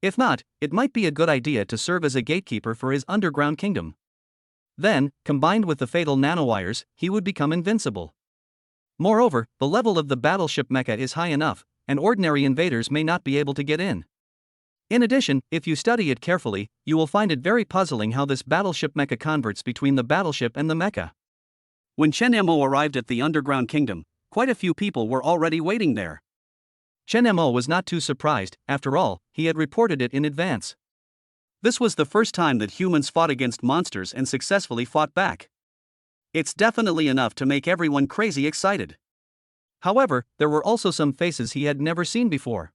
If not, it might be a good idea to serve as a gatekeeper for his underground kingdom. Then, combined with the fatal nanowires, he would become invincible. Moreover, the level of the battleship Mecha is high enough, and ordinary invaders may not be able to get in. In addition, if you study it carefully, you will find it very puzzling how this battleship Mecha converts between the battleship and the Mecha. When Chen Mo arrived at the underground kingdom, quite a few people were already waiting there. Chen Mo was not too surprised, after all, he had reported it in advance. This was the first time that humans fought against monsters and successfully fought back. It's definitely enough to make everyone crazy excited. However, there were also some faces he had never seen before.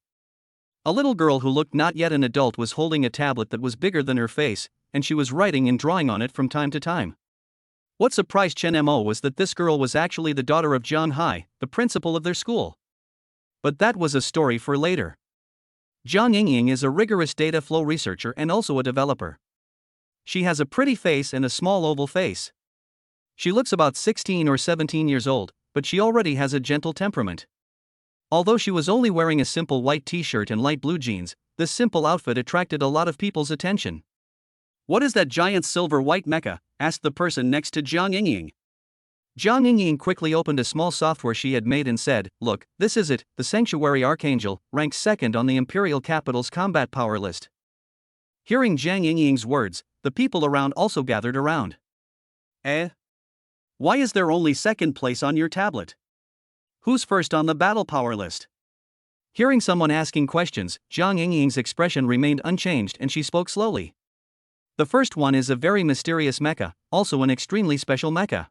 A little girl who looked not yet an adult was holding a tablet that was bigger than her face, and she was writing and drawing on it from time to time. What surprised Chen Mo was that this girl was actually the daughter of Zhang Hai, the principal of their school. But that was a story for later. Zhang Yingying is a rigorous data flow researcher and also a developer. She has a pretty face and a small oval face. She looks about 16 or 17 years old, but she already has a gentle temperament. Although she was only wearing a simple white t-shirt and light blue jeans, this simple outfit attracted a lot of people's attention. "What is that giant silver-white mecha?" asked the person next to Zhang Yingying. Zhang Yingying quickly opened a small software she had made and said, "Look, this is it, the Sanctuary Archangel, ranked second on the Imperial Capital's combat power list." Hearing Zhang Yingying's words, the people around also gathered around. Why is there only second place on your tablet? Who's first on the battle power list? Hearing someone asking questions, Zhang Yingying's expression remained unchanged and she spoke slowly. The first one is a very mysterious mecha, also an extremely special mecha.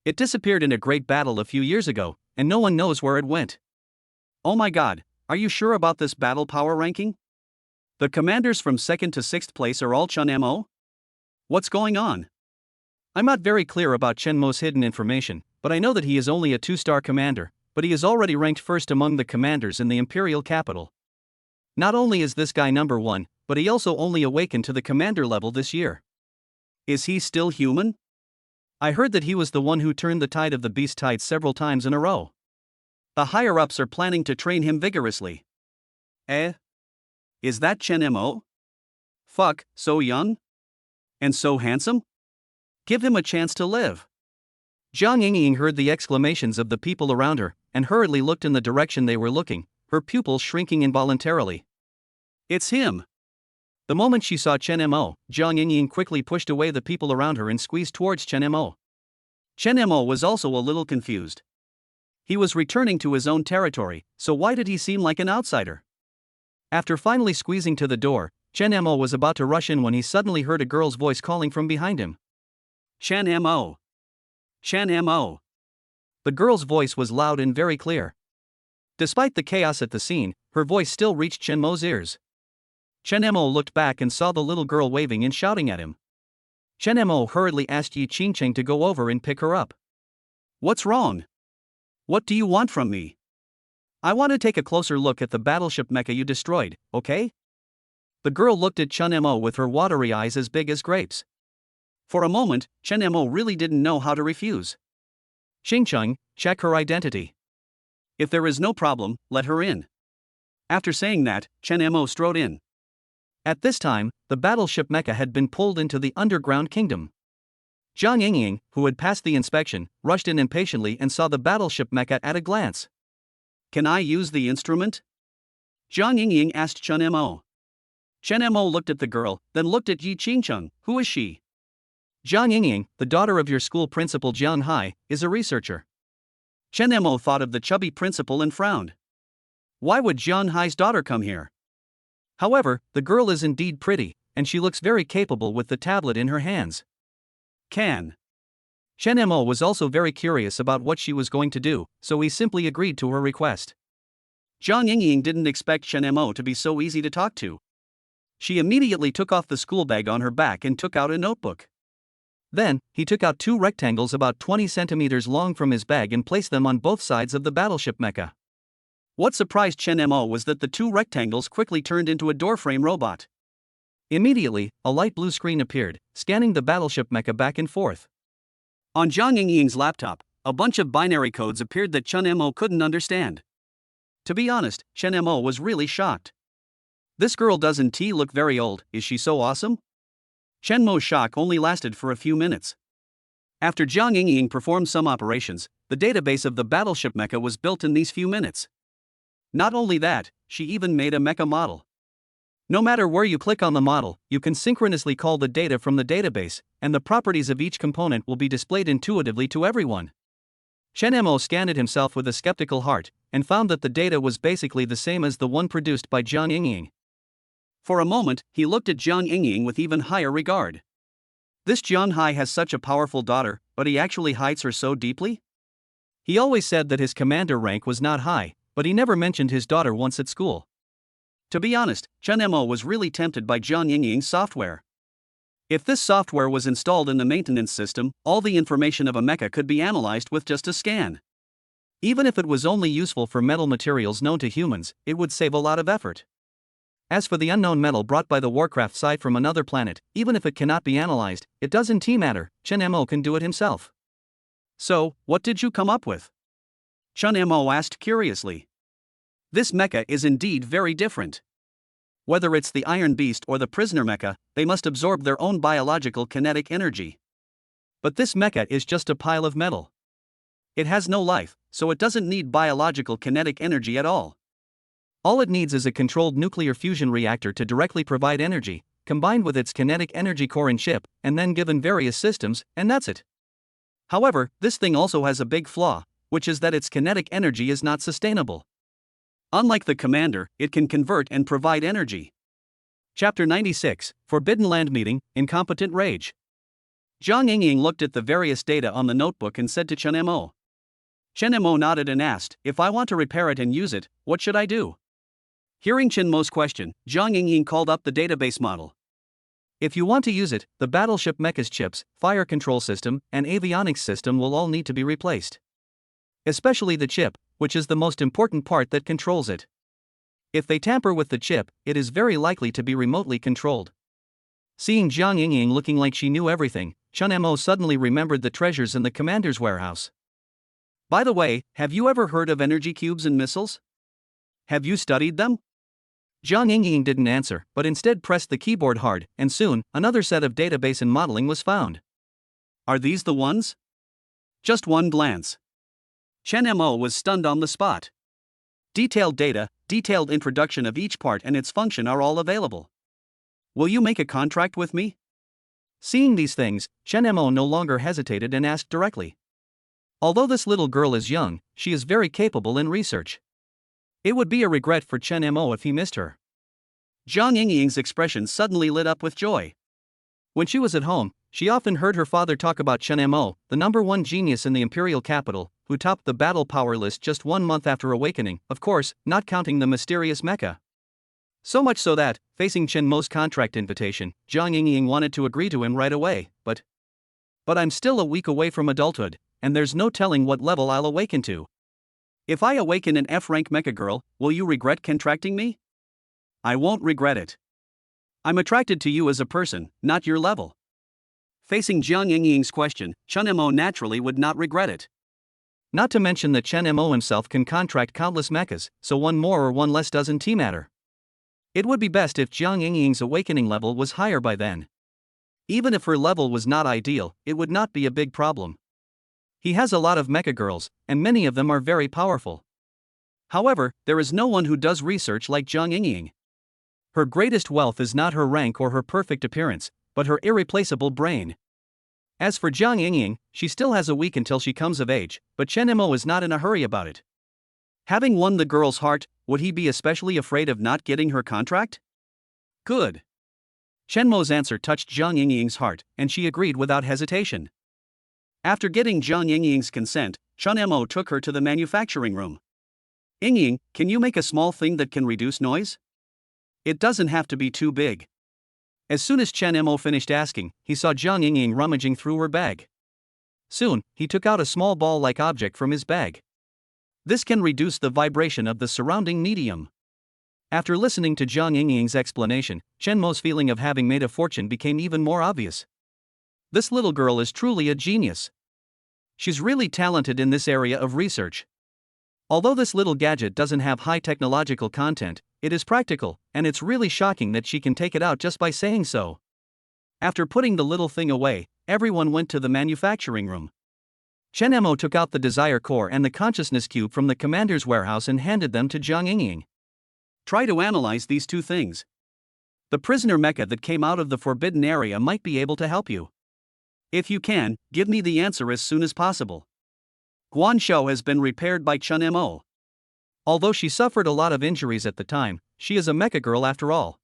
It disappeared in a great battle a few years ago, and no one knows where it went. Oh my god, are you sure about this battle power ranking? The commanders from 2nd to 6th place are all Chen Mo? What's going on? I'm not very clear about Chen Mo's hidden information, but I know that he is only a 2-star commander, but he is already ranked first among the commanders in the Imperial capital. Not only is this guy number 1, but he also only awakened to the commander level this year. Is he still human? I heard that he was the one who turned the tide of the beast tide several times in a row. The higher-ups are planning to train him vigorously. Is that Chen Mo? Fuck, so young? And so handsome? Give him a chance to live. Zhang Yingying heard the exclamations of the people around her, and hurriedly looked in the direction they were looking, her pupils shrinking involuntarily. It's him! The moment she saw Chen Mo, Zhang Yingying quickly pushed away the people around her and squeezed towards Chen Mo. Chen Mo was also a little confused. He was returning to his own territory, so why did he seem like an outsider? After finally squeezing to the door, Chen Mo was about to rush in when he suddenly heard a girl's voice calling from behind him. Chen Mo! Chen Mo! The girl's voice was loud and very clear. Despite the chaos at the scene, her voice still reached Chen Mo's ears. Chen Mo looked back and saw the little girl waving and shouting at him. Chen Mo hurriedly asked Yi Qingcheng to go over and pick her up. What's wrong? What do you want from me? I want to take a closer look at the battleship mecha you destroyed, okay? The girl looked at Chen Mo with her watery eyes as big as grapes. For a moment, Chen Mo really didn't know how to refuse. Qingcheng, check her identity. If there is no problem, let her in. After saying that, Chen Mo strode in. At this time, the battleship mecha had been pulled into the underground kingdom. Zhang Yingying, who had passed the inspection, rushed in impatiently and saw the battleship mecha at a glance. Can I use the instrument? Zhang Yingying asked Chen Mo. Chen Mo looked at the girl, then looked at Yi Qingcheng. Who is she? Zhang Yingying, the daughter of your school principal Zhang Hai, is a researcher. Chen Mo thought of the chubby principal and frowned. Why would Zhang Hai's daughter come here? However, the girl is indeed pretty, and she looks very capable with the tablet in her hands. Chen Mo was also very curious about what she was going to do, so he simply agreed to her request. Zhang Yingying didn't expect Chen Mo to be so easy to talk to. She immediately took off the school bag on her back and took out a notebook. Then, he took out 2 rectangles about 20 centimeters long from his bag and placed them on both sides of the battleship mecha. What surprised Chen Mo was that the two rectangles quickly turned into a doorframe robot. Immediately, a light blue screen appeared, scanning the battleship mecha back and forth. On Zhang Yingying's laptop, a bunch of binary codes appeared that Chen Mo couldn't understand. To be honest, Chen Mo was really shocked. This girl doesn't look very old, is she so awesome? Chen Mo's shock only lasted for a few minutes. After Zhang Yingying performed some operations, the database of the battleship mecha was built in these few minutes. Not only that, she even made a mecha model. No matter where you click on the model, you can synchronously call the data from the database, and the properties of each component will be displayed intuitively to everyone. Chen Mo scanned it himself with a skeptical heart, and found that the data was basically the same as the one produced by Zhang Yingying. For a moment, he looked at Zhang Yingying with even higher regard. This Zhang Hai has such a powerful daughter, but he actually hides her so deeply? He always said that his commander rank was not high, but he never mentioned his daughter once at school. To be honest, Chen Mo was really tempted by Zhang Yingying's software. If this software was installed in the maintenance system, all the information of a mecha could be analyzed with just a scan. Even if it was only useful for metal materials known to humans, it would save a lot of effort. As for the unknown metal brought by the Warcraft side from another planet, even if it cannot be analyzed, it doesn't matter, Chen Mo can do it himself. So, what did you come up with? Chen Mo asked curiously. This mecha is indeed very different. Whether it's the Iron Beast or the Prisoner mecha, they must absorb their own biological kinetic energy. But this mecha is just a pile of metal. It has no life, so it doesn't need biological kinetic energy at all. All it needs is a controlled nuclear fusion reactor to directly provide energy, combined with its kinetic energy core and chip, and then given various systems, and that's it. However, this thing also has a big flaw, which is that its kinetic energy is not sustainable. Unlike the commander, it can convert and provide energy. Chapter 96, Forbidden Land Meeting, Incompetent Rage. Zhang Yingying looked at the various data on the notebook and said to Chen Mo. Chen Mo nodded and asked, if I want to repair it and use it, what should I do? Hearing Chen Mo's question, Zhang Yingying called up the database model. If you want to use it, the battleship mecha's chips, fire control system, and avionics system will all need to be replaced. Especially the chip, which is the most important part that controls it. If they tamper with the chip, it is very likely to be remotely controlled. Seeing Zhang Yingying looking like she knew everything, Chen Mo suddenly remembered the treasures in the commander's warehouse. By the way, have you ever heard of energy cubes and missiles? Have you studied them? Zhang Yingying didn't answer, but instead pressed the keyboard hard, and soon, another set of database and modeling was found. Are these the ones? Just one glance. Chen Mo was stunned on the spot. Detailed data, detailed introduction of each part and its function are all available. Will you make a contract with me? Seeing these things, Chen Mo no longer hesitated and asked directly. Although this little girl is young, she is very capable in research. It would be a regret for Chen Mo if he missed her. Zhang Yingying's expression suddenly lit up with joy. When she was at home, she often heard her father talk about Chen Mo, the #1 genius in the imperial capital, who topped the battle power list just 1 month after awakening, of course, not counting the mysterious mecha. So much so that, facing Chen Mo's contract invitation, Zhang Yingying wanted to agree to him right away, but I'm still a week away from adulthood, and there's no telling what level I'll awaken to. If I awaken an F-rank mecha girl, will you regret contracting me? I won't regret it. I'm attracted to you as a person, not your level. Facing Zhang Yingying's question, Chen Mo naturally would not regret it. Not to mention that Chen Mo himself can contract countless mechas, so one more or one less doesn't matter. It would be best if Zhang Yingying's awakening level was higher by then. Even if her level was not ideal, it would not be a big problem. He has a lot of mecha girls, and many of them are very powerful. However, there is no one who does research like Zhang Yingying. Her greatest wealth is not her rank or her perfect appearance, but her irreplaceable brain. As for Zhang Yingying, she still has a week until she comes of age, but Chen Mo is not in a hurry about it. Having won the girl's heart, would he be especially afraid of not getting her contract? Good. Chen Mo's answer touched Zhang Yingying's heart, and she agreed without hesitation. After getting Zhang Yingying's consent, Chen Mo took her to the manufacturing room. Yingying, can you make a small thing that can reduce noise? It doesn't have to be too big. As soon as Chen Mo finished asking, he saw Zhang Yingying rummaging through her bag. Soon, he took out a small ball-like object from his bag. This can reduce the vibration of the surrounding medium. After listening to Zhang Yingying's explanation, Chen Mo's feeling of having made a fortune became even more obvious. This little girl is truly a genius. She's really talented in this area of research. Although this little gadget doesn't have high technological content, it is practical, and it's really shocking that she can take it out just by saying so. After putting the little thing away, everyone went to the manufacturing room. Chen Mo took out the desire core and the consciousness cube from the commander's warehouse and handed them to Zhang Yingying. Try to analyze these two things. The prisoner mecha that came out of the forbidden area might be able to help you. If you can, give me the answer as soon as possible. Guan Shou has been repaired by Chen Mo. Although she suffered a lot of injuries at the time, she is a mecha girl after all.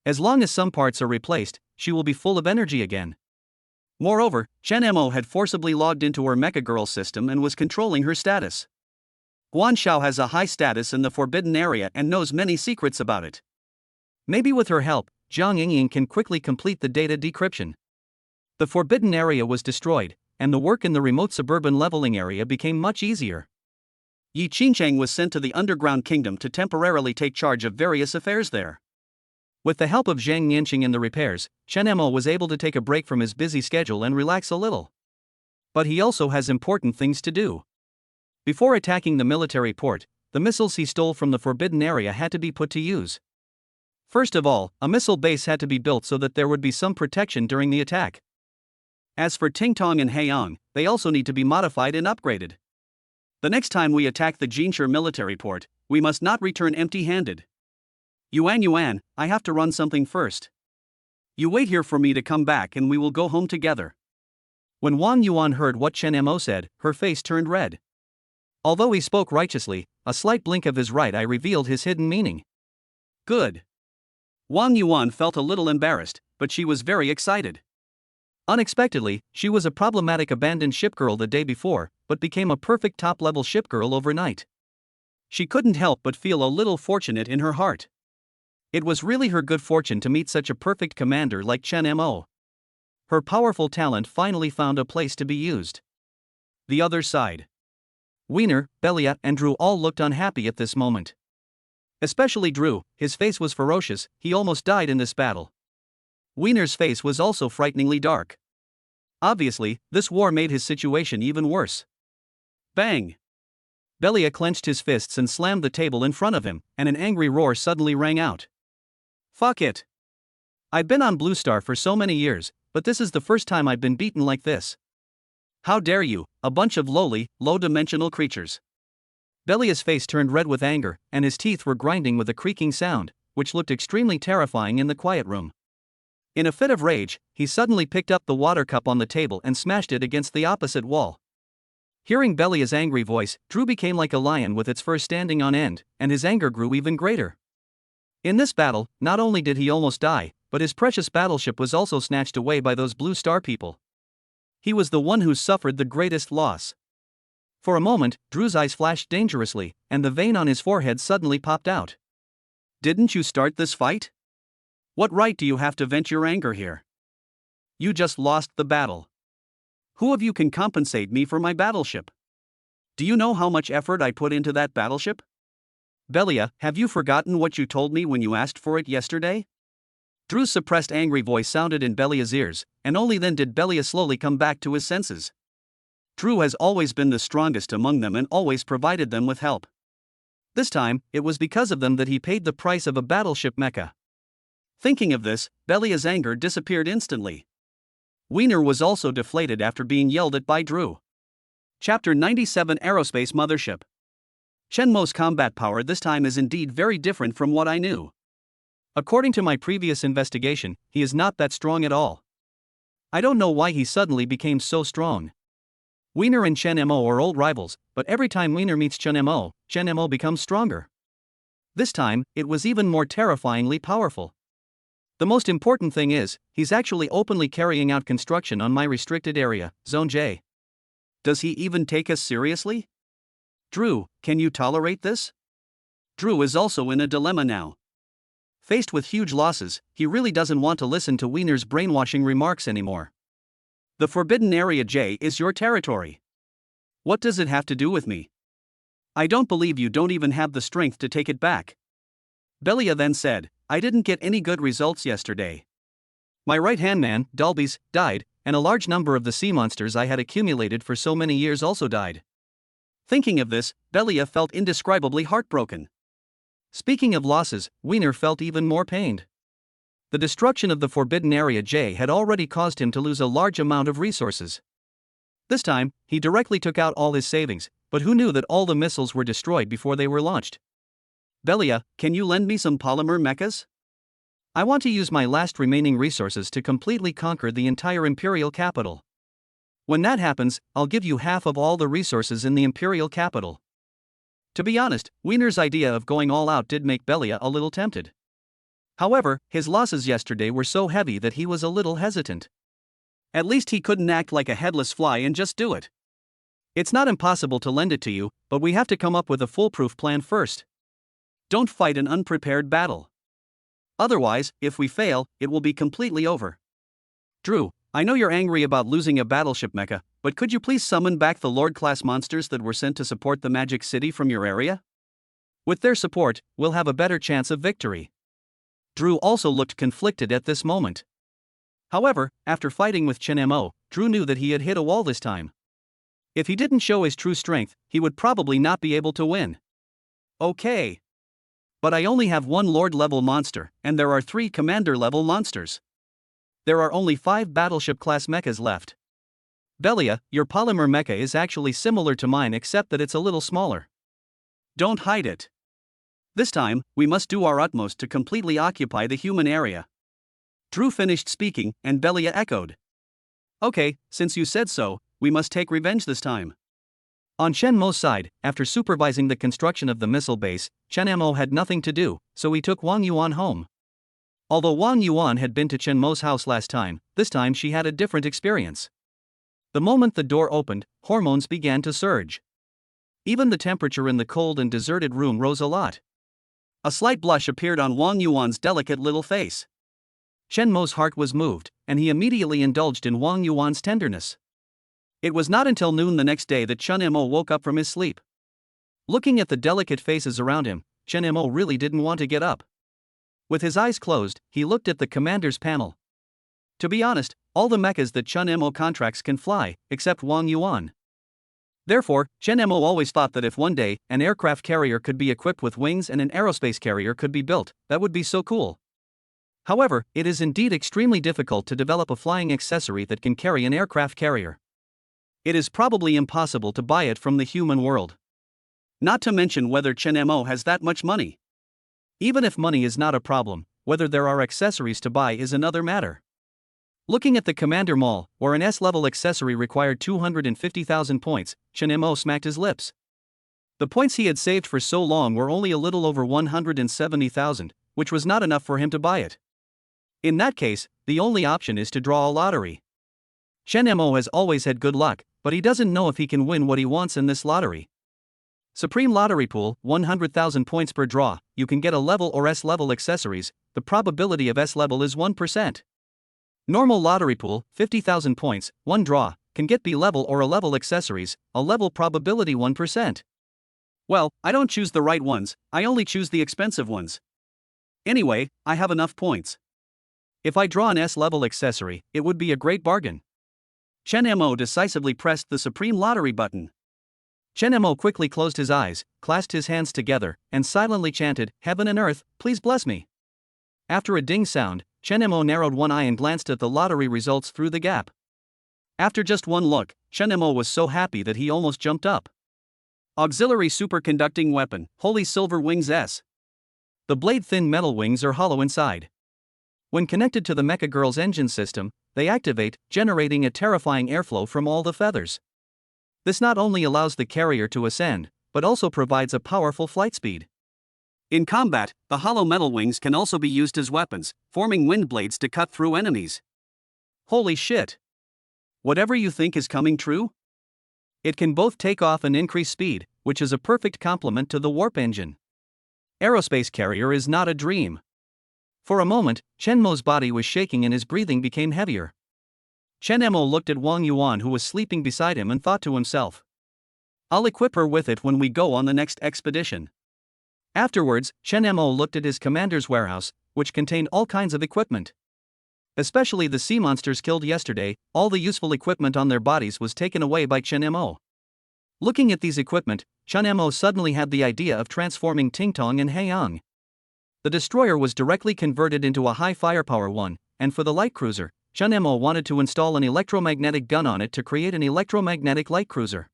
As long as some parts are replaced, she will be full of energy again. Moreover, Chen Mo had forcibly logged into her mecha girl system and was controlling her status. Guan Shou has a high status in the forbidden area and knows many secrets about it. Maybe with her help, Zhang Yingying can quickly complete the data decryption. The forbidden area was destroyed, and the work in the remote suburban leveling area became much easier. Yi Qingchang was sent to the underground kingdom to temporarily take charge of various affairs there. With the help of Zhang Yanqing in the repairs, Chen Mo was able to take a break from his busy schedule and relax a little. But he also has important things to do. Before attacking the military port, the missiles he stole from the forbidden area had to be put to use. First of all, a missile base had to be built so that there would be some protection during the attack. As for Tingtong and Haiyang, they also need to be modified and upgraded. The next time we attack the Jinshi military port, we must not return empty-handed. Yuan, I have to run something first. You wait here for me to come back and we will go home together. When Wang Yuan heard what Chen Mo said, her face turned red. Although he spoke righteously, a slight blink of his right eye revealed his hidden meaning. Good. Wang Yuan felt a little embarrassed, but she was very excited. Unexpectedly, she was a problematic abandoned ship girl the day before, but became a perfect top-level ship girl overnight. She couldn't help but feel a little fortunate in her heart. It was really her good fortune to meet such a perfect commander like Chen Mo. Her powerful talent finally found a place to be used. The other side. Wiener, Belia, and Drew all looked unhappy at this moment. Especially Drew, his face was ferocious, he almost died in this battle. Wiener's face was also frighteningly dark. Obviously, this war made his situation even worse. Bang! Belia clenched his fists and slammed the table in front of him, and an angry roar suddenly rang out. Fuck it! I've been on Blue Star for so many years, but this is the first time I've been beaten like this. How dare you, a bunch of lowly, low-dimensional creatures. Belia's face turned red with anger, and his teeth were grinding with a creaking sound, which looked extremely terrifying in the quiet room. In a fit of rage, he suddenly picked up the water cup on the table and smashed it against the opposite wall. Hearing Belia's angry voice, Drew became like a lion with its fur standing on end, and his anger grew even greater. In this battle, not only did he almost die, but his precious battleship was also snatched away by those Blue Star people. He was the one who suffered the greatest loss. For a moment, Drew's eyes flashed dangerously, and the vein on his forehead suddenly popped out. Didn't you start this fight? What right do you have to vent your anger here? You just lost the battle. Who of you can compensate me for my battleship? Do you know how much effort I put into that battleship? Belia, have you forgotten what you told me when you asked for it yesterday? Drew's suppressed angry voice sounded in Belia's ears, and only then did Belia slowly come back to his senses. Drew has always been the strongest among them and always provided them with help. This time, it was because of them that he paid the price of a battleship mecha. Thinking of this, Belia's anger disappeared instantly. Wiener was also deflated after being yelled at by Drew. Chapter 97 Aerospace Mothership. Chen Mo's combat power this time is indeed very different from what I knew. According to my previous investigation, he is not that strong at all. I don't know why he suddenly became so strong. Wiener and Chen Mo are old rivals, but every time Wiener meets Chen Mo becomes stronger. This time, it was even more terrifyingly powerful. The most important thing is, he's actually openly carrying out construction on my restricted area, Zone J. Does he even take us seriously? Drew, can you tolerate this? Drew is also in a dilemma now. Faced with huge losses, he really doesn't want to listen to Wiener's brainwashing remarks anymore. The Forbidden Area J is your territory. What does it have to do with me? I don't believe you don't even have the strength to take it back. Belia then said, I didn't get any good results yesterday. My right-hand man, Dalby's, died, and a large number of the sea monsters I had accumulated for so many years also died. Thinking of this, Belia felt indescribably heartbroken. Speaking of losses, Wiener felt even more pained. The destruction of the Forbidden Area J had already caused him to lose a large amount of resources. This time, he directly took out all his savings, but who knew that all the missiles were destroyed before they were launched? Belia, can you lend me some polymer mechas? I want to use my last remaining resources to completely conquer the entire Imperial capital. When that happens, I'll give you half of all the resources in the Imperial capital. To be honest, Wiener's idea of going all out did make Belia a little tempted. However, his losses yesterday were so heavy that he was a little hesitant. At least he couldn't act like a headless fly and just do it. It's not impossible to lend it to you, but we have to come up with a foolproof plan first. Don't fight an unprepared battle. Otherwise, if we fail, it will be completely over. Drew, I know you're angry about losing a battleship mecha, but could you please summon back the Lord-class monsters that were sent to support the Magic City from your area? With their support, we'll have a better chance of victory. Drew also looked conflicted at this moment. However, after fighting with Chen Mo, Drew knew that he had hit a wall this time. If he didn't show his true strength, he would probably not be able to win. Okay. But I only have one Lord-level monster, and there are 3 Commander-level monsters. There are only 5 battleship-class mechas left. Belia, your polymer mecha is actually similar to mine except that it's a little smaller. Don't hide it. This time, we must do our utmost to completely occupy the human area. Drew finished speaking, and Belia echoed. Okay, since you said so, we must take revenge this time. On Chen Mo's side, after supervising the construction of the missile base, Chen Mo had nothing to do, so he took Wang Yuan home. Although Wang Yuan had been to Chen Mo's house last time, this time she had a different experience. The moment the door opened, hormones began to surge. Even the temperature in the cold and deserted room rose a lot. A slight blush appeared on Wang Yuan's delicate little face. Chen Mo's heart was moved, and he immediately indulged in Wang Yuan's tenderness. It was not until noon the next day that Chen Mo woke up from his sleep. Looking at the delicate faces around him, Chen Mo really didn't want to get up. With his eyes closed, he looked at the commander's panel. To be honest, all the mechas that Chen Mo contracts can fly, except Wang Yuan. Therefore, Chen Mo always thought that if one day, an aircraft carrier could be equipped with wings and an aerospace carrier could be built, that would be so cool. However, it is indeed extremely difficult to develop a flying accessory that can carry an aircraft carrier. It is probably impossible to buy it from the human world. Not to mention whether Chen Mo has that much money. Even if money is not a problem, whether there are accessories to buy is another matter. Looking at the Commander Mall, where an S-level accessory required 250,000 points, Chen Mo smacked his lips. The points he had saved for so long were only a little over 170,000, which was not enough for him to buy it. In that case, the only option is to draw a lottery. Chen Mo has always had good luck, but he doesn't know if he can win what he wants in this lottery. Supreme Lottery Pool, 100,000 points per draw, you can get a level or S-level accessories, the probability of S-level is 1%. Normal Lottery Pool, 50,000 points, 1 draw, can get B-level or A-level accessories, a level probability 1%. Well, I don't choose the right ones, I only choose the expensive ones. Anyway, I have enough points. If I draw an S-level accessory, it would be a great bargain. Chen Mo decisively pressed the Supreme Lottery button. Chen Mo quickly closed his eyes, clasped his hands together, and silently chanted, "Heaven and earth, please bless me." After a ding sound, Chen Mo narrowed one eye and glanced at the lottery results through the gap. After just one look, Chen Mo was so happy that he almost jumped up. Auxiliary Superconducting Weapon, Holy Silver Wings S. The blade-thin metal wings are hollow inside. When connected to the Mecha Girl's engine system, they activate, generating a terrifying airflow from all the feathers. This not only allows the carrier to ascend, but also provides a powerful flight speed. In combat, the hollow metal wings can also be used as weapons, forming wind blades to cut through enemies. Holy shit! Whatever you think is coming true? It can both take off and increase speed, which is a perfect complement to the warp engine. Aerospace carrier is not a dream. For a moment, Chen Mo's body was shaking and his breathing became heavier. Chen Mo looked at Wang Yuan who was sleeping beside him and thought to himself. I'll equip her with it when we go on the next expedition. Afterwards, Chen Mo looked at his commander's warehouse, which contained all kinds of equipment. Especially the sea monsters killed yesterday, all the useful equipment on their bodies was taken away by Chen Mo. Looking at these equipment, Chen Mo suddenly had the idea of transforming Tingtong and Haiyang. The destroyer was directly converted into a high firepower one, and for the light cruiser, Chen Mo wanted to install an electromagnetic gun on it to create an electromagnetic light cruiser.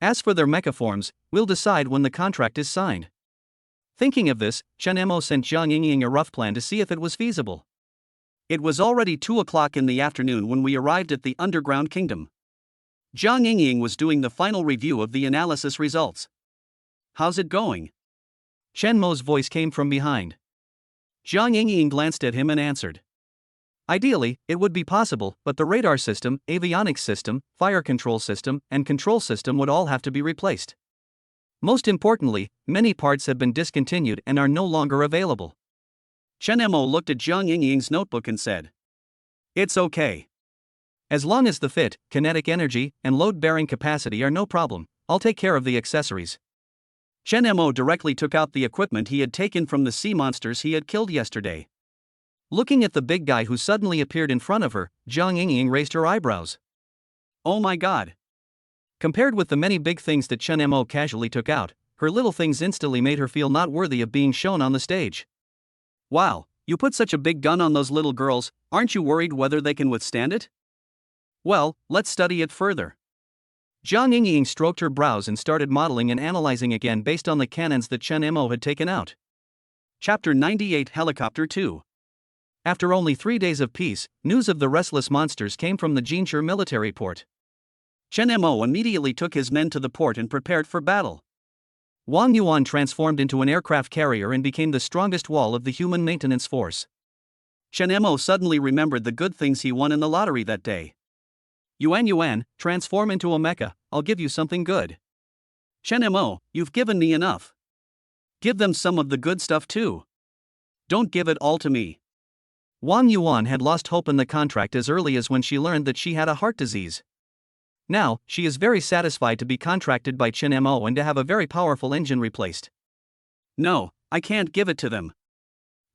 As for their mecha forms, we'll decide when the contract is signed. Thinking of this, Chen Mo sent Jiang Yingying a rough plan to see if it was feasible. It was already 2 o'clock in the afternoon when we arrived at the underground kingdom. Jiang Yingying was doing the final review of the analysis results. How's it going? Chen Mo's voice came from behind. Jiang Yingying glanced at him and answered. Ideally, it would be possible, but the radar system, avionics system, fire control system, and control system would all have to be replaced. Most importantly, many parts have been discontinued and are no longer available. Chen Mo looked at Jiang Yingying's notebook and said, "It's okay. As long as the fit, kinetic energy, and load-bearing capacity are no problem, I'll take care of the accessories." Chen Mo directly took out the equipment he had taken from the sea monsters he had killed yesterday. Looking at the big guy who suddenly appeared in front of her, Jiang Yingying raised her eyebrows. Oh my god. Compared with the many big things that Chen Mo casually took out, her little things instantly made her feel not worthy of being shown on the stage. Wow, you put such a big gun on those little girls, aren't you worried whether they can withstand it? Well, let's study it further. Jiang Yingying stroked her brows and started modeling and analyzing again based on the cannons that Chen Mo had taken out. Chapter 98 Helicopter 2. After only 3 days of peace, news of the restless monsters came from the Jinshi military port. Chen Mo immediately took his men to the port and prepared for battle. Wang Yuan transformed into an aircraft carrier and became the strongest wall of the human maintenance force. Chen Mo suddenly remembered the good things he won in the lottery that day. Yuan, transform into a mecha, I'll give you something good. Chen Mo, you've given me enough. Give them some of the good stuff too. Don't give it all to me. Wang Yuan had lost hope in the contract as early as when she learned that she had a heart disease. Now, she is very satisfied to be contracted by Chen Mo and to have a very powerful engine replaced. No, I can't give it to them.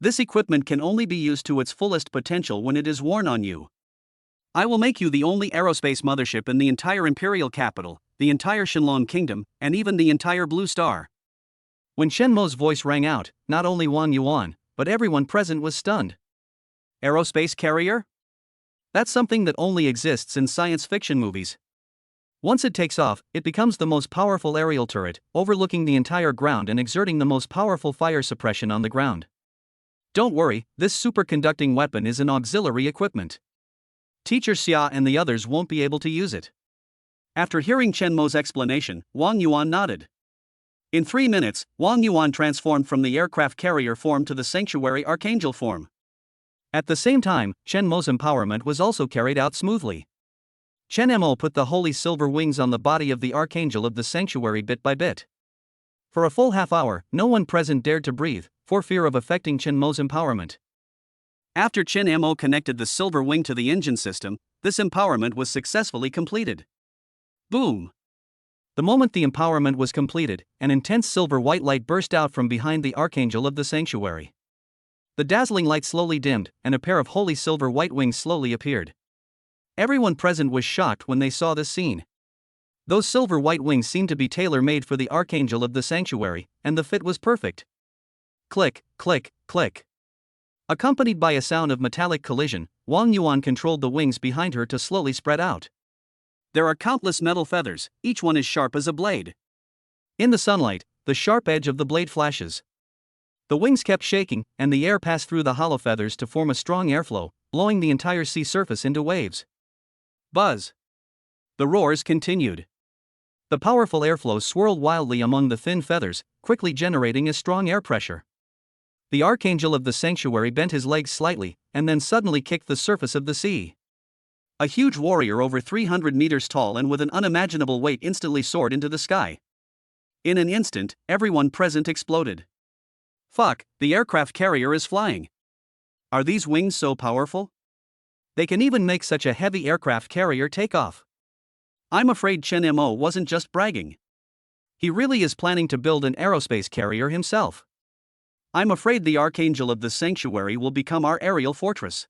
This equipment can only be used to its fullest potential when it is worn on you. I will make you the only aerospace mothership in the entire imperial capital, the entire Shenlong kingdom, and even the entire Blue Star. When Chen Mo's voice rang out, not only Wang Yuan, but everyone present was stunned. Aerospace carrier? That's something that only exists in science fiction movies. Once it takes off, it becomes the most powerful aerial turret, overlooking the entire ground and exerting the most powerful fire suppression on the ground. Don't worry, this superconducting weapon is an auxiliary equipment. Teacher Xia and the others won't be able to use it. After hearing Chen Mo's explanation, Wang Yuan nodded. In 3 minutes, Wang Yuan transformed from the aircraft carrier form to the sanctuary archangel form. At the same time, Chen Mo's empowerment was also carried out smoothly. Chen Mo put the holy silver wings on the body of the archangel of the sanctuary bit by bit. For a full half hour, no one present dared to breathe, for fear of affecting Chen Mo's empowerment. After Chen Mo connected the silver wing to the engine system, this empowerment was successfully completed. Boom! The moment the empowerment was completed, an intense silver white light burst out from behind the archangel of the sanctuary. The dazzling light slowly dimmed, and a pair of holy silver white wings slowly appeared. Everyone present was shocked when they saw this scene. Those silver white wings seemed to be tailor-made for the archangel of the sanctuary, and the fit was perfect. Click, click, click. Accompanied by a sound of metallic collision, Wang Yuan controlled the wings behind her to slowly spread out. There are countless metal feathers, each one as sharp as a blade. In the sunlight, the sharp edge of the blade flashes. The wings kept shaking, and the air passed through the hollow feathers to form a strong airflow, blowing the entire sea surface into waves. Buzz! The roars continued. The powerful airflow swirled wildly among the thin feathers, quickly generating a strong air pressure. The archangel of the sanctuary bent his legs slightly, and then suddenly kicked the surface of the sea. A huge warrior over 300 meters tall and with an unimaginable weight instantly soared into the sky. In an instant, everyone present exploded. Fuck, the aircraft carrier is flying. Are these wings so powerful? They can even make such a heavy aircraft carrier take off. I'm afraid Chen Mo wasn't just bragging. He really is planning to build an aerospace carrier himself. I'm afraid the Archangel of the Sanctuary will become our aerial fortress.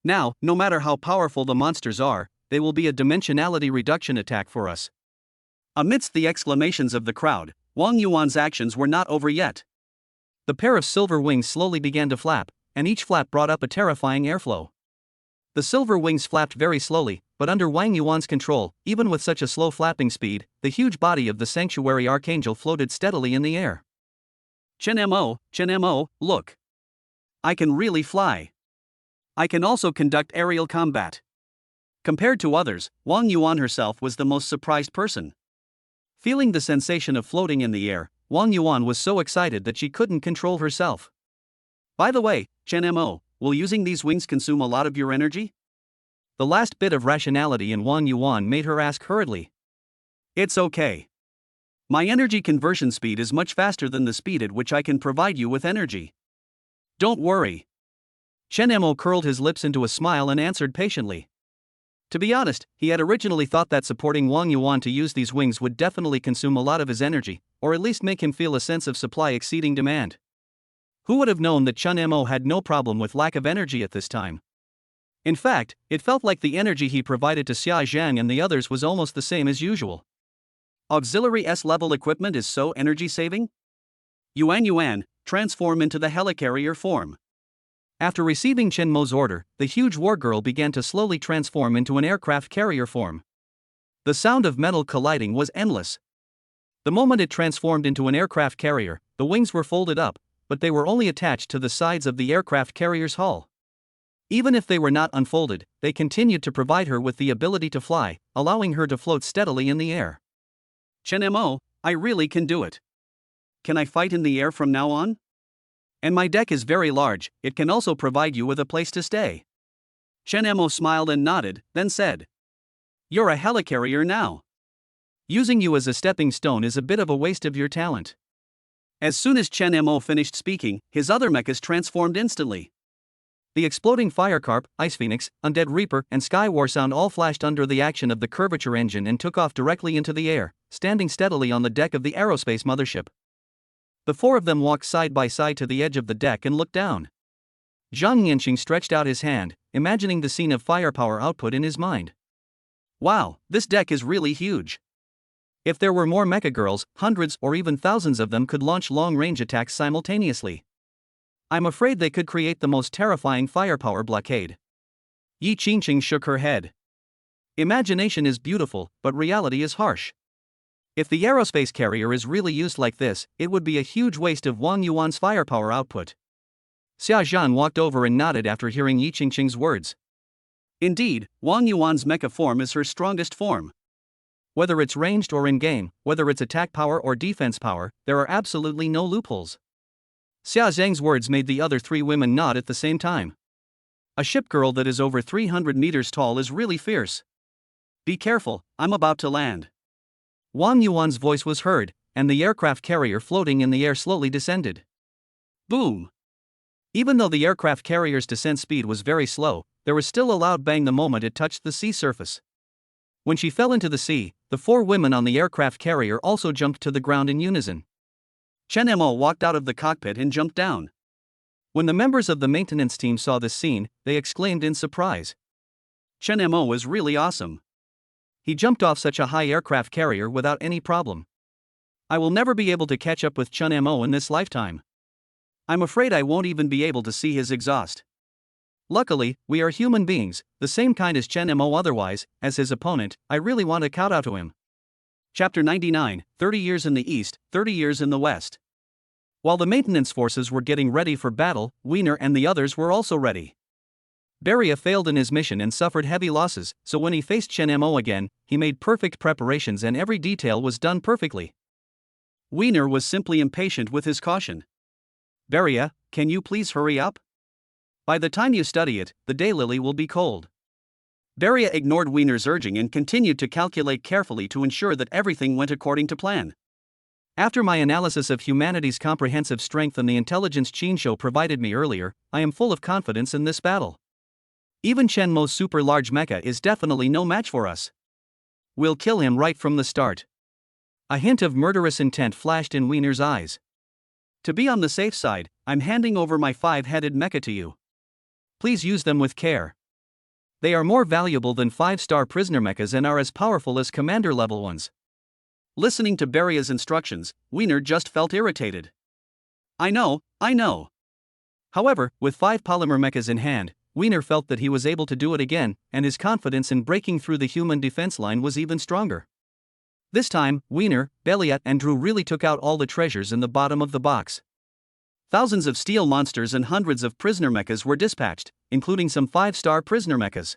Now, no matter how powerful the monsters are, they will be a dimensionality reduction attack for us. Amidst the exclamations of the crowd, Wang Yuan's actions were not over yet. The pair of silver wings slowly began to flap, and each flap brought up a terrifying airflow. The silver wings flapped very slowly, but under Wang Yuan's control, even with such a slow flapping speed, the huge body of the Sanctuary Archangel floated steadily in the air. Chen Mo, look. I can really fly. I can also conduct aerial combat. Compared to others, Wang Yuan herself was the most surprised person. Feeling the sensation of floating in the air, Wang Yuan was so excited that she couldn't control herself. By the way, Chen Mo, will using these wings consume a lot of your energy? The last bit of rationality in Wang Yuan made her ask hurriedly. It's okay. My energy conversion speed is much faster than the speed at which I can provide you with energy. Don't worry. Chen Mo curled his lips into a smile and answered patiently. To be honest, he had originally thought that supporting Wang Yuan to use these wings would definitely consume a lot of his energy, or at least make him feel a sense of supply exceeding demand. Who would have known that Chen Mo had no problem with lack of energy at this time? In fact, it felt like the energy he provided to Xia Zhang and the others was almost the same as usual. Auxiliary S-level equipment is so energy-saving? Yuan, transform into the helicarrier form. After receiving Chen Mo's order, the huge war girl began to slowly transform into an aircraft carrier form. The sound of metal colliding was endless. The moment it transformed into an aircraft carrier, the wings were folded up, but they were only attached to the sides of the aircraft carrier's hull. Even if they were not unfolded, they continued to provide her with the ability to fly, allowing her to float steadily in the air. Chen Mo, I really can do it. Can I fight in the air from now on? And my deck is very large, it can also provide you with a place to stay. Chen Mo smiled and nodded, then said. You're a helicarrier now. Using you as a stepping stone is a bit of a waste of your talent. As soon as Chen Mo finished speaking, his other mechas transformed instantly. The exploding Firecarp, Ice Phoenix, Undead Reaper, and Sky War Sound all flashed under the action of the curvature engine and took off directly into the air, standing steadily on the deck of the aerospace mothership. The four of them walked side by side to the edge of the deck and looked down. Zhang Yanqing stretched out his hand, imagining the scene of firepower output in his mind. Wow, this deck is really huge. If there were more mecha girls, hundreds or even thousands of them could launch long-range attacks simultaneously. I'm afraid they could create the most terrifying firepower blockade. Yi Qingqing shook her head. Imagination is beautiful, but reality is harsh. If the aerospace carrier is really used like this, it would be a huge waste of Wang Yuan's firepower output. Xia Zhan walked over and nodded after hearing Yi Qingqing's words. Indeed, Wang Yuan's mecha form is her strongest form. Whether it's ranged or in-game, whether it's attack power or defense power, there are absolutely no loopholes. Xia Zhang's words made the other three women nod at the same time. A ship girl that is over 300 meters tall is really fierce. Be careful, I'm about to land. Wang Yuan's voice was heard, and the aircraft carrier floating in the air slowly descended. Boom! Even though the aircraft carrier's descent speed was very slow, there was still a loud bang the moment it touched the sea surface. When she fell into the sea, the four women on the aircraft carrier also jumped to the ground in unison. Chen Mo walked out of the cockpit and jumped down. When the members of the maintenance team saw this scene, they exclaimed in surprise. Chen Mo was really awesome. He jumped off such a high aircraft carrier without any problem. I will never be able to catch up with Chen Mo in this lifetime. I'm afraid I won't even be able to see his exhaust. Luckily, we are human beings, the same kind as Chen Mo. Otherwise, as his opponent, I really want to kowtow to him. Chapter 99, 30 years in the East, 30 years in the West. While the maintenance forces were getting ready for battle, Wiener and the others were also ready. Beria failed in his mission and suffered heavy losses, so when he faced Chen Mo again, he made perfect preparations and every detail was done perfectly. Wiener was simply impatient with his caution. Beria, can you please hurry up? By the time you study it, the daylily will be cold. Beria ignored Wiener's urging and continued to calculate carefully to ensure that everything went according to plan. After my analysis of humanity's comprehensive strength and the intelligence Qin Shou provided me earlier, I am full of confidence in this battle. Even Chen Mo's super large mecha is definitely no match for us. We'll kill him right from the start. A hint of murderous intent flashed in Wiener's eyes. To be on the safe side, I'm handing over my 5-headed mecha to you. Please use them with care. They are more valuable than 5-star prisoner mechas and are as powerful as commander-level ones. Listening to Beria's instructions, Wiener just felt irritated. I know. However, with 5 polymer mechas in hand, Wiener felt that he was able to do it again, and his confidence in breaking through the human defense line was even stronger. This time, Wiener, Belia, and Drew really took out all the treasures in the bottom of the box. Thousands of steel monsters and hundreds of prisoner mechas were dispatched, including some 5-star prisoner mechas.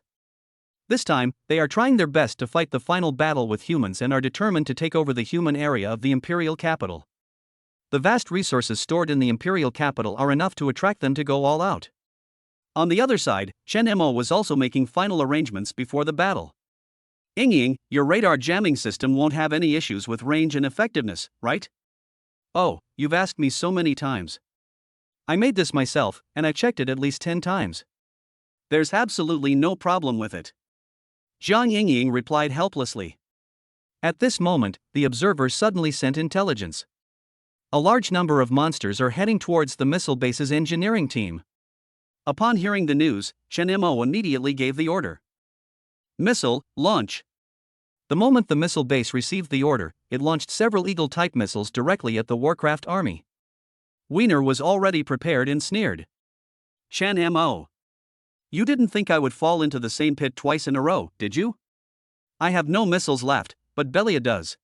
This time, they are trying their best to fight the final battle with humans and are determined to take over the human area of the Imperial capital. The vast resources stored in the Imperial capital are enough to attract them to go all out. On the other side, Chen Mo was also making final arrangements before the battle. Ying, your radar jamming system won't have any issues with range and effectiveness, right? Oh, you've asked me so many times. I made this myself, and I checked it at least 10 times. There's absolutely no problem with it. Zhang Ying replied helplessly. At this moment, the observer suddenly sent intelligence. A large number of monsters are heading towards the missile base's engineering team. Upon hearing the news, Chen Mo immediately gave the order. Missile, launch. The moment the missile base received the order, it launched several Eagle-type missiles directly at the Warcraft army. Wiener was already prepared and sneered. Chen Mo. You didn't think I would fall into the same pit twice in a row, did you? I have no missiles left, but Belia does.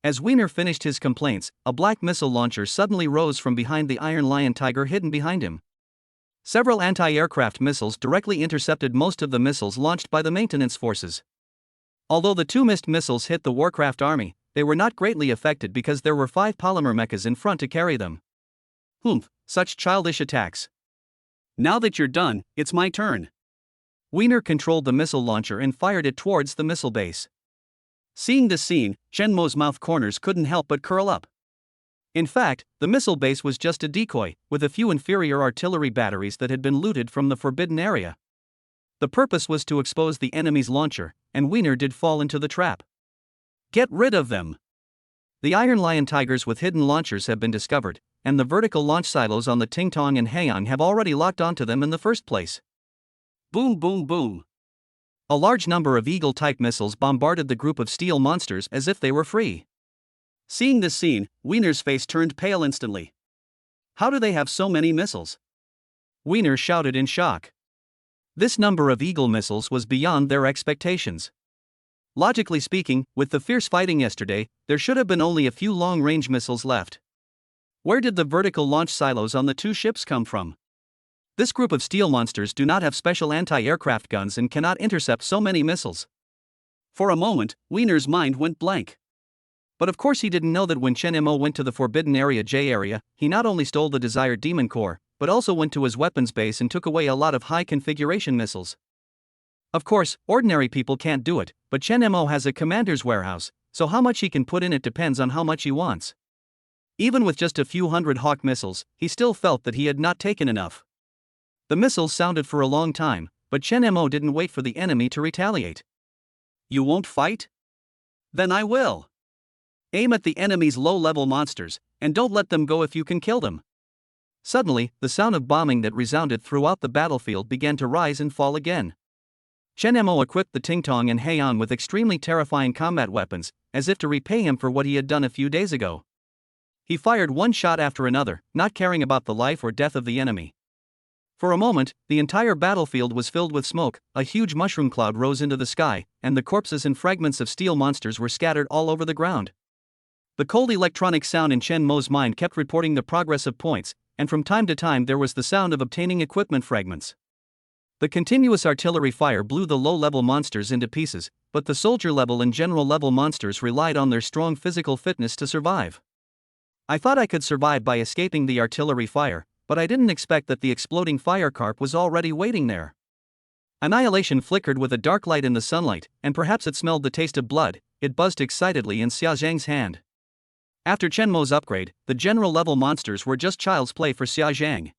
As Wiener finished his complaints, a black missile launcher suddenly rose from behind the Iron Lion Tiger hidden behind him. Several anti-aircraft missiles directly intercepted most of the missiles launched by the maintenance forces. Although the 2 missed missiles hit the Warcraft army, they were not greatly affected because there were 5 polymer mechas in front to carry them. Such childish attacks. Now that you're done, it's my turn. Wiener controlled the missile launcher and fired it towards the missile base. Seeing this scene, Chen Mo's mouth corners couldn't help but curl up. In fact, the missile base was just a decoy, with a few inferior artillery batteries that had been looted from the forbidden area. The purpose was to expose the enemy's launcher, and Wiener did fall into the trap. Get rid of them. The Iron Lion Tigers with hidden launchers have been discovered, and the vertical launch silos on the Tingtong and Haiyang have already locked onto them in the first place. Boom boom boom. A large number of Eagle-type missiles bombarded the group of steel monsters as if they were free. Seeing this scene, Wiener's face turned pale instantly. How do they have so many missiles? Wiener shouted in shock. This number of Eagle missiles was beyond their expectations. Logically speaking, with the fierce fighting yesterday, there should have been only a few long-range missiles left. Where did the vertical launch silos on the 2 ships come from? This group of steel monsters do not have special anti-aircraft guns and cannot intercept so many missiles. For a moment, Wiener's mind went blank. But of course he didn't know that when Chen Mo went to the Forbidden Area J area, he not only stole the desired demon core, but also went to his weapons base and took away a lot of high-configuration missiles. Of course, ordinary people can't do it, but Chen Mo has a commander's warehouse, so how much he can put in it depends on how much he wants. Even with just a few hundred Hawk missiles, he still felt that he had not taken enough. The missiles sounded for a long time, but Chen Mo didn't wait for the enemy to retaliate. You won't fight? Then I will. Aim at the enemy's low-level monsters, and don't let them go if you can kill them. Suddenly, the sound of bombing that resounded throughout the battlefield began to rise and fall again. Chen Mo equipped the Tingtong and Haiyang with extremely terrifying combat weapons, as if to repay him for what he had done a few days ago. He fired one shot after another, not caring about the life or death of the enemy. For a moment, the entire battlefield was filled with smoke, a huge mushroom cloud rose into the sky, and the corpses and fragments of steel monsters were scattered all over the ground. The cold electronic sound in Chen Mo's mind kept reporting the progress of points, and from time to time there was the sound of obtaining equipment fragments. The continuous artillery fire blew the low-level monsters into pieces, but the soldier-level and general-level monsters relied on their strong physical fitness to survive. I thought I could survive by escaping the artillery fire, but I didn't expect that the exploding firecarp was already waiting there. Annihilation flickered with a dark light in the sunlight, and perhaps it smelled the taste of blood. It buzzed excitedly in Xia Zhang's hand. After Chen Mo's upgrade, the general-level monsters were just child's play for Xia Zhang.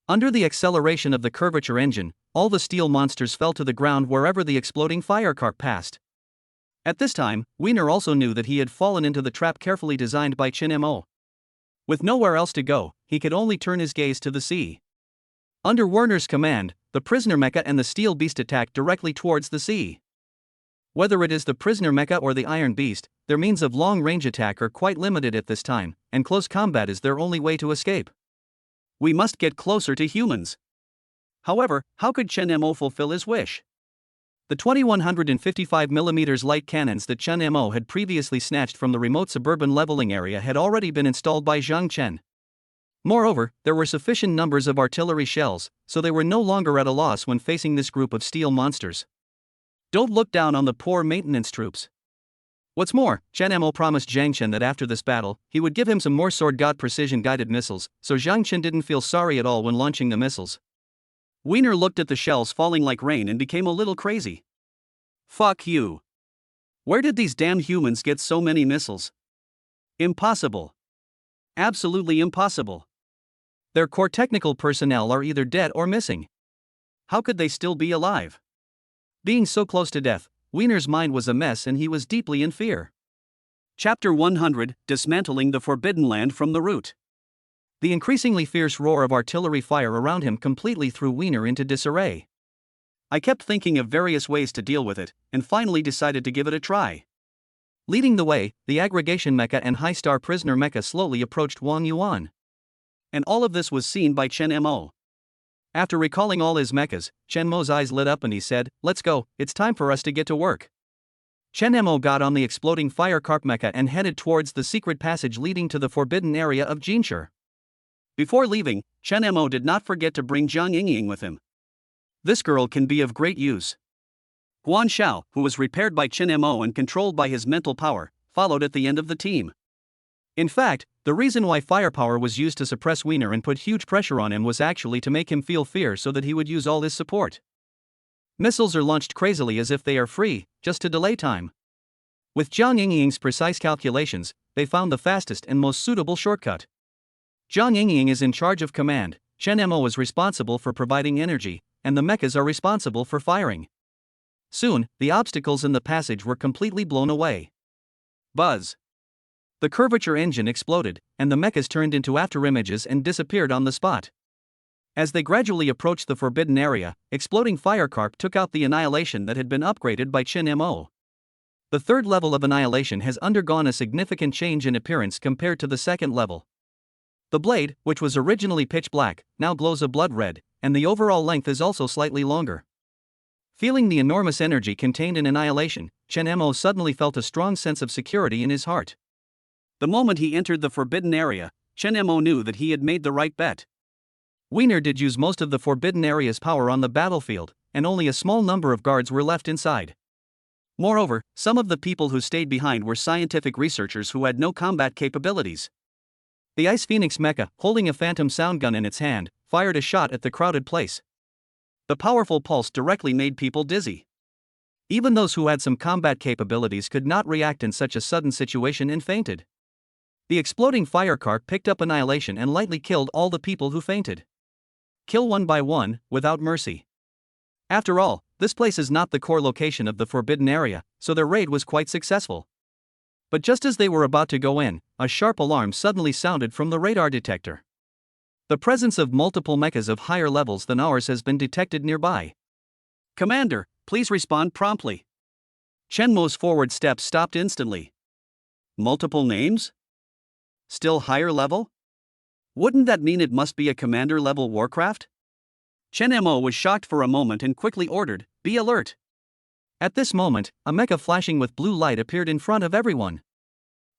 Under the acceleration of the curvature engine, all the steel monsters fell to the ground wherever the exploding firecarp passed. At this time, Wiener also knew that he had fallen into the trap carefully designed by Chen Mo. With nowhere else to go, he could only turn his gaze to the sea. Under Werner's command, the prisoner mecha and the steel beast attacked directly towards the sea. Whether it is the prisoner mecha or the iron beast, their means of long-range attack are quite limited at this time, and close combat is their only way to escape. We must get closer to humans. However, how could Chen Mo fulfill his wish? The 2155mm light cannons that Chen Mo had previously snatched from the remote suburban leveling area had already been installed by Zhang Chen. Moreover, there were sufficient numbers of artillery shells, so they were no longer at a loss when facing this group of steel monsters. Don't look down on the poor maintenance troops. What's more, Chen Mo promised Zhang Chen that after this battle, he would give him some more Sword God precision-guided missiles, so Zhang Chen didn't feel sorry at all when launching the missiles. Wiener looked at the shells falling like rain and became a little crazy. Fuck you. Where did these damn humans get so many missiles? Impossible. Absolutely impossible. Their core technical personnel are either dead or missing. How could they still be alive? Being so close to death, Wiener's mind was a mess and he was deeply in fear. Chapter 100, Dismantling the Forbidden Land from the Root. The increasingly fierce roar of artillery fire around him completely threw Wiener into disarray. I kept thinking of various ways to deal with it, and finally decided to give it a try. Leading the way, the aggregation mecha and high-star prisoner mecha slowly approached Wang Yuan. And all of this was seen by Chen Mo. After recalling all his mechas, Chen Mo's eyes lit up and he said, "Let's go, it's time for us to get to work." Chen Mo got on the exploding fire carp mecha and headed towards the secret passage leading to the forbidden area of Jinshi. Before leaving, Chen Mo did not forget to bring Jiang Yingying with him. This girl can be of great use. Guan Xiao, who was repaired by Chen Mo and controlled by his mental power, followed at the end of the team. In fact, the reason why firepower was used to suppress Wiener and put huge pressure on him was actually to make him feel fear so that he would use all his support. Missiles are launched crazily as if they are free, just to delay time. With Jiang Yingying's precise calculations, they found the fastest and most suitable shortcut. Jiang Yingying is in charge of command, Chen Mo is responsible for providing energy, and the mechas are responsible for firing. Soon, the obstacles in the passage were completely blown away. Buzz. The curvature engine exploded, and the mechas turned into afterimages and disappeared on the spot. As they gradually approached the forbidden area, exploding firecarp took out the annihilation that had been upgraded by Chen Mo. The third level of annihilation has undergone a significant change in appearance compared to the second level. The blade, which was originally pitch black, now glows a blood red, and the overall length is also slightly longer. Feeling the enormous energy contained in annihilation, Chen Mo suddenly felt a strong sense of security in his heart. The moment he entered the forbidden area, Chen Mo knew that he had made the right bet. Wiener did use most of the forbidden area's power on the battlefield, and only a small number of guards were left inside. Moreover, some of the people who stayed behind were scientific researchers who had no combat capabilities. The Ice Phoenix mecha, holding a phantom sound gun in its hand, fired a shot at the crowded place. The powerful pulse directly made people dizzy. Even those who had some combat capabilities could not react in such a sudden situation and fainted. The exploding firecarp picked up annihilation and lightly killed all the people who fainted. Kill one by one, without mercy. After all, this place is not the core location of the forbidden area, so their raid was quite successful. But just as they were about to go in, a sharp alarm suddenly sounded from the radar detector. The presence of multiple mechas of higher levels than ours has been detected nearby. Commander, please respond promptly. Chen Mo's forward steps stopped instantly. Multiple names? Still higher level? Wouldn't that mean it must be a commander-level warcraft? Chen Mo was shocked for a moment and quickly ordered, "Be alert." At this moment, a mecha flashing with blue light appeared in front of everyone.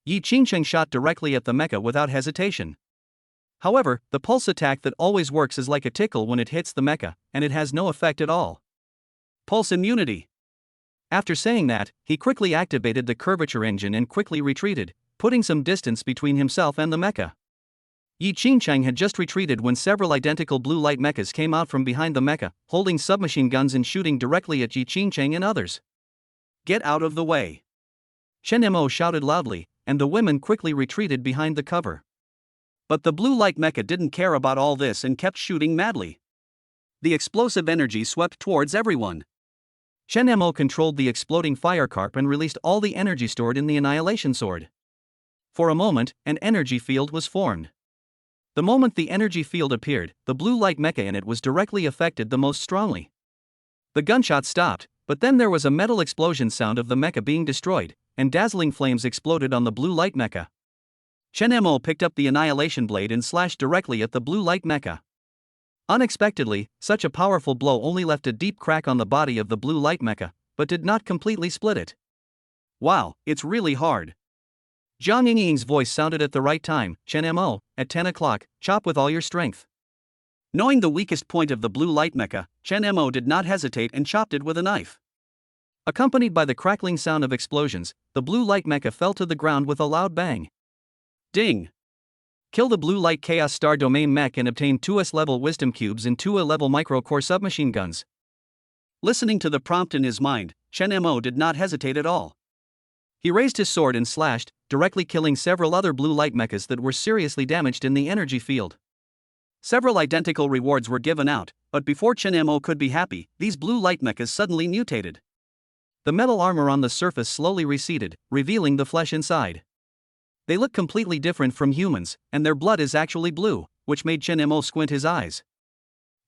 Yi Qingcheng shot directly at the mecha without hesitation. However, the pulse attack that always works is like a tickle when it hits the mecha, and it has no effect at all. Pulse immunity. After saying that, he quickly activated the curvature engine and quickly retreated, putting some distance between himself and the mecha. Yi Qingcheng had just retreated when several identical blue light mechas came out from behind the mecha, holding submachine guns and shooting directly at Yi Qingcheng and others. Get out of the way. Chen Mo shouted loudly, and the women quickly retreated behind the cover. But the blue light mecha didn't care about all this and kept shooting madly. The explosive energy swept towards everyone. Shenmo controlled the exploding firecarp and released all the energy stored in the Annihilation Sword. For a moment, an energy field was formed. The moment the energy field appeared, the blue light mecha in it was directly affected the most strongly. The gunshot stopped, but then there was a metal explosion sound of the mecha being destroyed, and dazzling flames exploded on the blue light mecha. Shenmo picked up the Annihilation Blade and slashed directly at the blue light mecha. Unexpectedly, such a powerful blow only left a deep crack on the body of the blue light mecha, but did not completely split it. Wow, it's really hard. Jiang Yingying's voice sounded at the right time. Shenmo, at 10 o'clock, chop with all your strength. Knowing the weakest point of the blue light mecha, Shenmo did not hesitate and chopped it with a knife. Accompanied by the crackling sound of explosions, the blue light mecha fell to the ground with a loud bang. Ding! Kill the blue light Chaos Star Domain mech and obtain 2S level Wisdom Cubes and 2A level Micro Core submachine guns. Listening to the prompt in his mind, Shenmo did not hesitate at all. He raised his sword and slashed, directly killing several other blue light mechas that were seriously damaged in the energy field. Several identical rewards were given out, but before Shenmo could be happy, these blue light mechas suddenly mutated. The metal armor on the surface slowly receded, revealing the flesh inside. They look completely different from humans, and their blood is actually blue, which made Shenmo squint his eyes.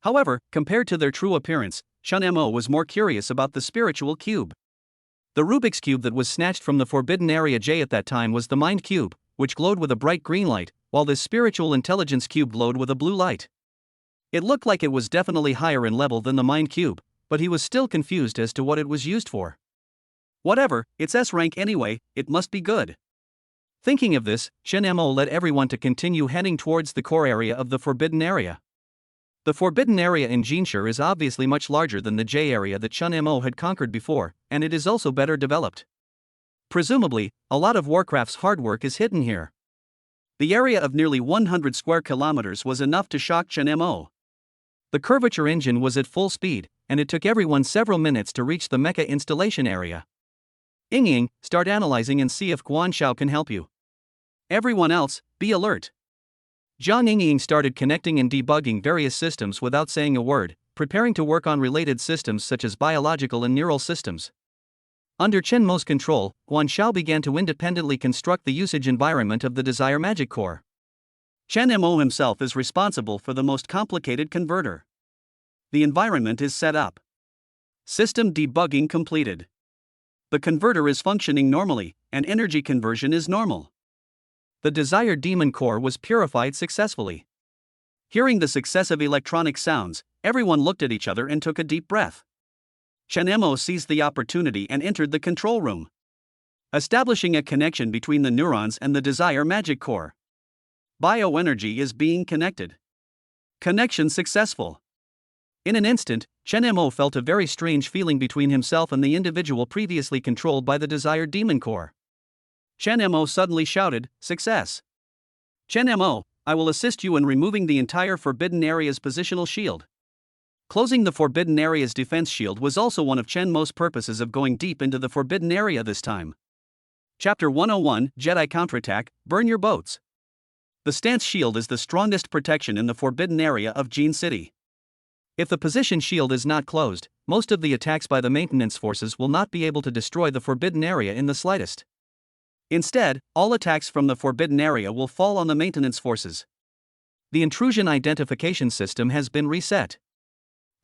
However, compared to their true appearance, Shenmo was more curious about the spiritual cube. The Rubik's Cube that was snatched from the Forbidden Area J at that time was the Mind Cube, which glowed with a bright green light, while this Spiritual Intelligence Cube glowed with a blue light. It looked like it was definitely higher in level than the Mind Cube, but he was still confused as to what it was used for. Whatever, it's S rank anyway, it must be good. Thinking of this, Shenmo led everyone to continue heading towards the core area of the Forbidden Area. The Forbidden Area in Jinshi is obviously much larger than the J area that Shenmo had conquered before, and it is also better developed. Presumably, a lot of Warcraft's hard work is hidden here. The area of nearly 100 square kilometers was enough to shock Shenmo. The curvature engine was at full speed, and it took everyone several minutes to reach the Mecha installation area. Yingying, start analyzing and see if Guanshao can help you. Everyone else, be alert. Jiang Yingying started connecting and debugging various systems without saying a word, preparing to work on related systems such as biological and neural systems. Under Shenmo's control, Guanshao began to independently construct the usage environment of the Desire Magic Core. Shenmo himself is responsible for the most complicated converter. The environment is set up. System debugging completed. The converter is functioning normally, and energy conversion is normal. The desired demon core was purified successfully. Hearing the successive electronic sounds, everyone looked at each other and took a deep breath. Shenmo seized the opportunity and entered the control room, establishing a connection between the neurons and the Desire Magic Core. Bioenergy is being connected. Connection successful. In an instant, Shenmo felt a very strange feeling between himself and the individual previously controlled by the Desired Demon Core. Shenmo suddenly shouted, "Success! Shenmo, I will assist you in removing the entire Forbidden Area's positional shield." Closing the Forbidden Area's defense shield was also one of Shenmo's purposes of going deep into the Forbidden Area this time. Chapter 101, Jedi Counterattack, Burn Your Boats. The stance shield is the strongest protection in the Forbidden Area of Jin City. If the position shield is not closed, most of the attacks by the maintenance forces will not be able to destroy the Forbidden Area in the slightest. Instead, all attacks from the Forbidden Area will fall on the maintenance forces. The intrusion identification system has been reset.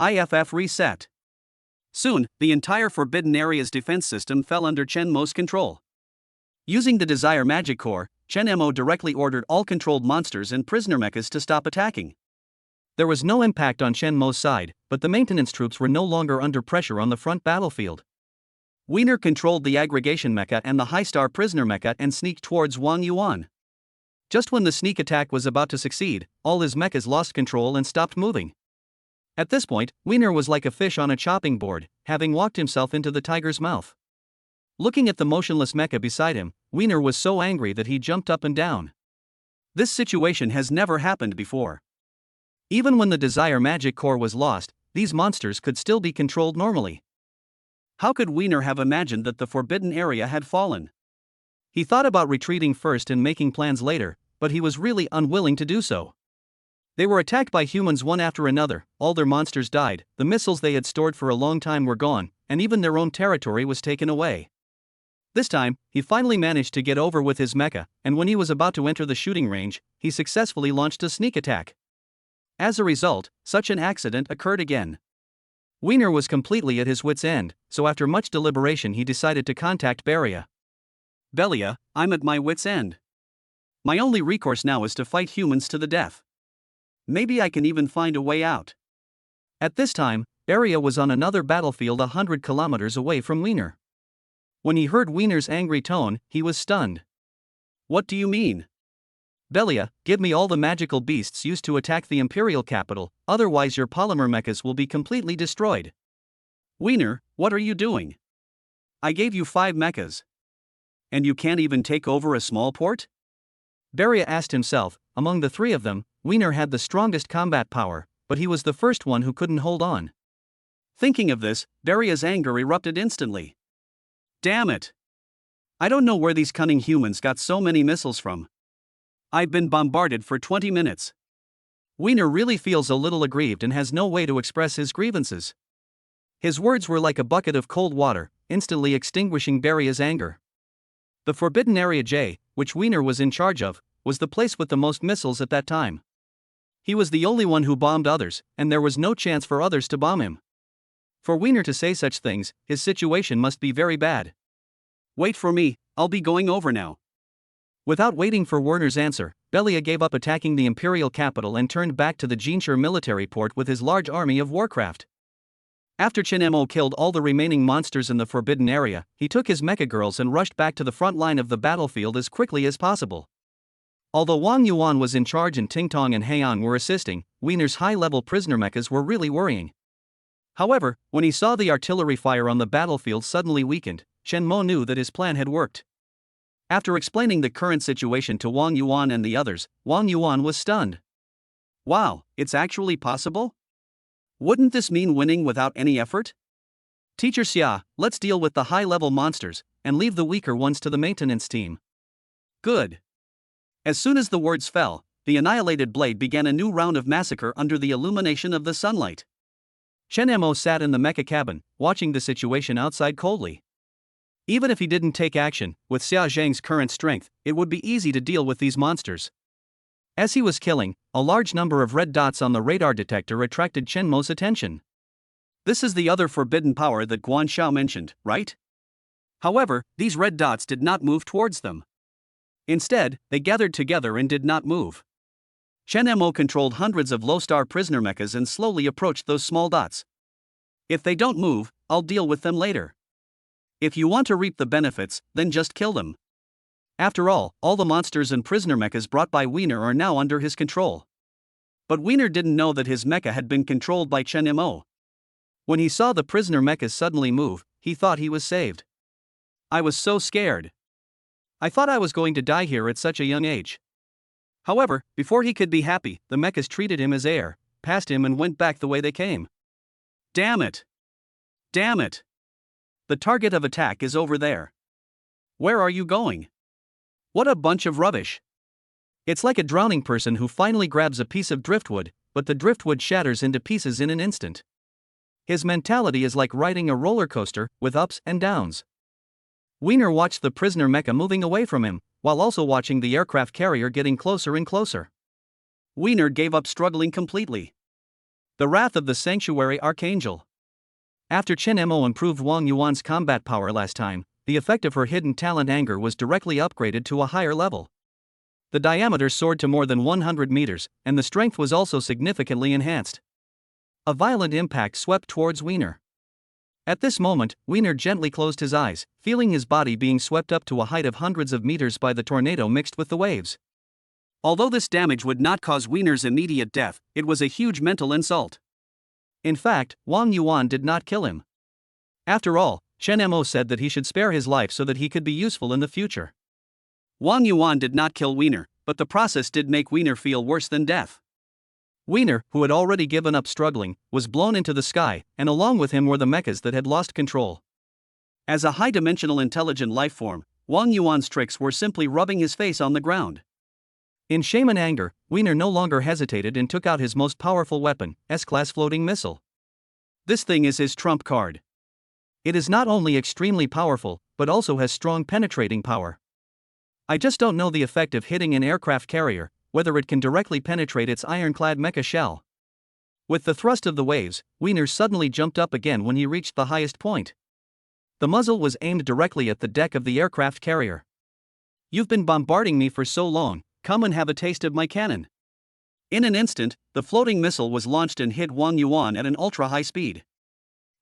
IFF reset. Soon, the entire Forbidden Area's defense system fell under Shenmo's control. Using the Desire Magic Core, Shenmo directly ordered all controlled monsters and prisoner mechas to stop attacking. There was no impact on Shenmo's side, but the maintenance troops were no longer under pressure on the front battlefield. Wiener controlled the aggregation mecha and the high-star prisoner mecha and sneaked towards Wang Yuan. Just when the sneak attack was about to succeed, all his mechas lost control and stopped moving. At this point, Wiener was like a fish on a chopping board, having walked himself into the tiger's mouth. Looking at the motionless mecha beside him, Wiener was so angry that he jumped up and down. This situation has never happened before. Even when the Desire Magic Core was lost, these monsters could still be controlled normally. How could Wiener have imagined that the Forbidden Area had fallen? He thought about retreating first and making plans later, but he was really unwilling to do so. They were attacked by humans one after another, all their monsters died, the missiles they had stored for a long time were gone, and even their own territory was taken away. This time, he finally managed to get over with his mecha, and when he was about to enter the shooting range, he successfully launched a sneak attack. As a result, such an accident occurred again. Wiener was completely at his wit's end, so after much deliberation he decided to contact Beria. Belia, I'm at my wit's end. My only recourse now is to fight humans to the death. Maybe I can even find a way out. At this time, Beria was on another battlefield 100 kilometers away from Wiener. When he heard Wiener's angry tone, he was stunned. What do you mean? Belia, give me all the magical beasts used to attack the Imperial capital, otherwise your polymer mechas will be completely destroyed. Wiener, what are you doing? I gave you 5 mechas. And you can't even take over a small port? Beria asked himself. Among the 3 of them, Wiener had the strongest combat power, but he was the first one who couldn't hold on. Thinking of this, Beria's anger erupted instantly. Damn it! I don't know where these cunning humans got so many missiles from. I've been bombarded for 20 minutes. Wiener really feels a little aggrieved and has no way to express his grievances. His words were like a bucket of cold water, instantly extinguishing Beria's anger. The Forbidden Area J, which Wiener was in charge of, was the place with the most missiles at that time. He was the only one who bombed others, and there was no chance for others to bomb him. For Wiener to say such things, his situation must be very bad. Wait for me, I'll be going over now. Without waiting for Werner's answer, Belia gave up attacking the Imperial capital and turned back to the Jinshur military port with his large army of warcraft. After Chen Mo killed all the remaining monsters in the Forbidden Area, he took his mecha girls and rushed back to the front line of the battlefield as quickly as possible. Although Wang Yuan was in charge and Tingtong and Heian were assisting, Wiener's high-level prisoner mechas were really worrying. However, when he saw the artillery fire on the battlefield suddenly weakened, Chen Mo knew that his plan had worked. After explaining the current situation to Wang Yuan and the others, Wang Yuan was stunned. Wow, it's actually possible? Wouldn't this mean winning without any effort? Teacher Xia, let's deal with the high-level monsters, and leave the weaker ones to the maintenance team. Good. As soon as the words fell, the annihilated blade began a new round of massacre under the illumination of the sunlight. Chen Mo sat in the mecha cabin, watching the situation outside coldly. Even if he didn't take action, with Xia Zhang's current strength, it would be easy to deal with these monsters. As he was killing, a large number of red dots on the radar detector attracted Chen Mo's attention. This is the other forbidden power that Guan Xiao mentioned, right? However, these red dots did not move towards them. Instead, they gathered together and did not move. Chen Mo controlled hundreds of low-star prisoner mechas and slowly approached those small dots. If they don't move, I'll deal with them later. If you want to reap the benefits, then just kill them. After all the monsters and prisoner mechas brought by Wiener are now under his control. But Wiener didn't know that his mecha had been controlled by Chen Mo. When he saw the prisoner mechas suddenly move, he thought he was saved. I was so scared. I thought I was going to die here at such a young age. However, before he could be happy, the mechas treated him as air, passed him and went back the way they came. Damn it! Damn it! The target of attack is over there. Where are you going? What a bunch of rubbish. It's like a drowning person who finally grabs a piece of driftwood, but the driftwood shatters into pieces in an instant. His mentality is like riding a roller coaster, with ups and downs. Wiener watched the prisoner mecha moving away from him, while also watching the aircraft carrier getting closer and closer. Wiener gave up struggling completely. The wrath of the Sanctuary Archangel. After Chen Mo improved Wang Yuan's combat power last time, the effect of her hidden talent anger was directly upgraded to a higher level. The diameter soared to more than 100 meters, and the strength was also significantly enhanced. A violent impact swept towards Wiener. At this moment, Wiener gently closed his eyes, feeling his body being swept up to a height of hundreds of meters by the tornado mixed with the waves. Although this damage would not cause Wiener's immediate death, it was a huge mental insult. In fact, Wang Yuan did not kill him. After all, Chen Mo said that he should spare his life so that he could be useful in the future. Wang Yuan did not kill Wiener, but the process did make Wiener feel worse than death. Wiener, who had already given up struggling, was blown into the sky, and along with him were the mechas that had lost control. As a high-dimensional intelligent life form, Wang Yuan's tricks were simply rubbing his face on the ground. In shame and anger, Wiener no longer hesitated and took out his most powerful weapon, S-class floating missile. This thing is his trump card. It is not only extremely powerful, but also has strong penetrating power. I just don't know the effect of hitting an aircraft carrier, whether it can directly penetrate its ironclad mecha shell. With the thrust of the waves, Wiener suddenly jumped up again when he reached the highest point. The muzzle was aimed directly at the deck of the aircraft carrier. "You've been bombarding me for so long, come and have a taste of my cannon." In an instant, the floating missile was launched and hit Wang Yuan at an ultra-high speed.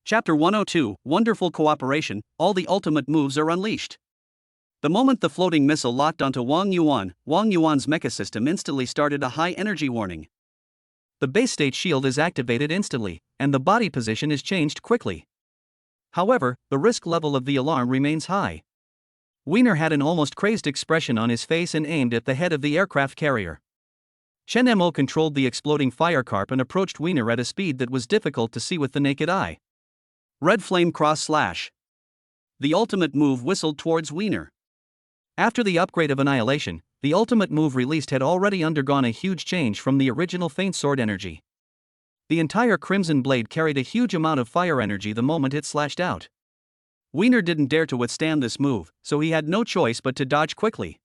Chapter 102, Wonderful Cooperation, all the ultimate moves are unleashed. The moment the floating missile locked onto Wang Yuan's mecha system instantly started a high-energy warning. The base state shield is activated instantly, and the body position is changed quickly. However, the risk level of the alarm remains high. Wiener had an almost crazed expression on his face and aimed at the head of the aircraft carrier. Chen Mo controlled the exploding firecarp and approached Wiener at a speed that was difficult to see with the naked eye. Red flame cross slash. The ultimate move whistled towards Wiener. After the upgrade of Annihilation, the ultimate move released had already undergone a huge change from the original faint sword energy. The entire Crimson Blade carried a huge amount of fire energy the moment it slashed out. Wiener didn't dare to withstand this move, so he had no choice but to dodge quickly.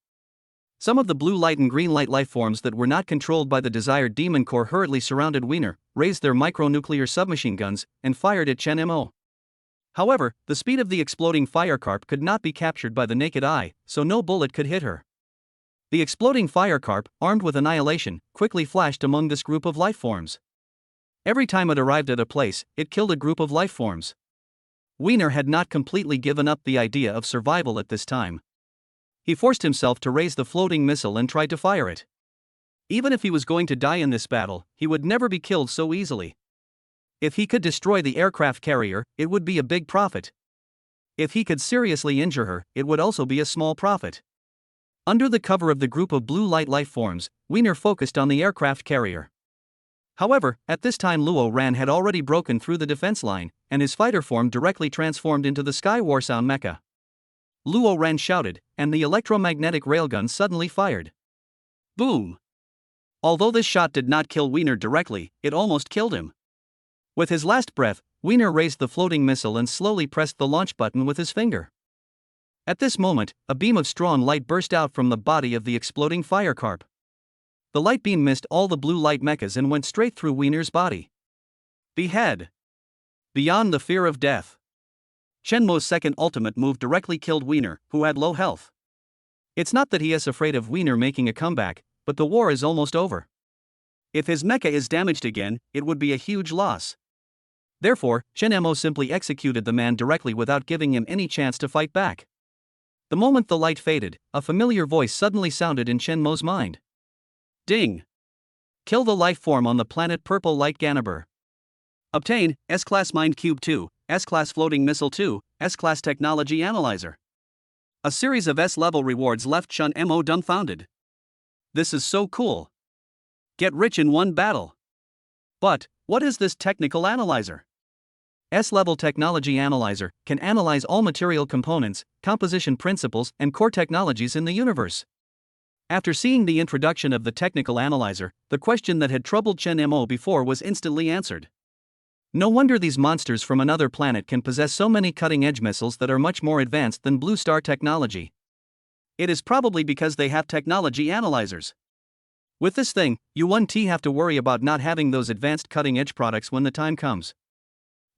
Some of the blue light and green light lifeforms that were not controlled by the desired demon core hurriedly surrounded Wiener, raised their micronuclear submachine guns, and fired at Chen Mo. However, the speed of the exploding firecarp could not be captured by the naked eye, so no bullet could hit her. The exploding firecarp, armed with Annihilation, quickly flashed among this group of lifeforms. Every time it arrived at a place, it killed a group of lifeforms. Wiener had not completely given up the idea of survival at this time. He forced himself to raise the floating missile and tried to fire it. Even if he was going to die in this battle, he would never be killed so easily. If he could destroy the aircraft carrier, it would be a big profit. If he could seriously injure her, it would also be a small profit. Under the cover of the group of blue light lifeforms, Wiener focused on the aircraft carrier. However, at this time Luo Ran had already broken through the defense line, and his fighter form directly transformed into the Sky Warsound mecha. Luo Ran shouted, and the electromagnetic railgun suddenly fired. Boom! Although this shot did not kill Wiener directly, it almost killed him. With his last breath, Wiener raised the floating missile and slowly pressed the launch button with his finger. At this moment, a beam of strong light burst out from the body of the exploding firecarp. The light beam missed all the blue light mechas and went straight through Wiener's body. Behead! Beyond the fear of death. Shenmo's second ultimate move directly killed Wiener, who had low health. It's not that he is afraid of Wiener making a comeback, but the war is almost over. If his mecha is damaged again, it would be a huge loss. Therefore, Shenmo simply executed the man directly without giving him any chance to fight back. The moment the light faded, a familiar voice suddenly sounded in Shenmo's mind. Ding! Kill the life form on the planet Purple Light Ganabur. Obtain S-Class Mind Cube 2, S-Class Floating Missile 2, S-Class Technology Analyzer. A series of S-level rewards left Shun Mo dumbfounded. This is so cool. Get rich in one battle. But, what is this technical analyzer? S-level technology analyzer can analyze all material components, composition principles, and core technologies in the universe. After seeing the introduction of the technical analyzer, the question that had troubled Chen Mo before was instantly answered. No wonder these monsters from another planet can possess so many cutting-edge missiles that are much more advanced than Blue Star technology. It is probably because they have technology analyzers. With this thing, you won't have to worry about not having those advanced cutting-edge products when the time comes.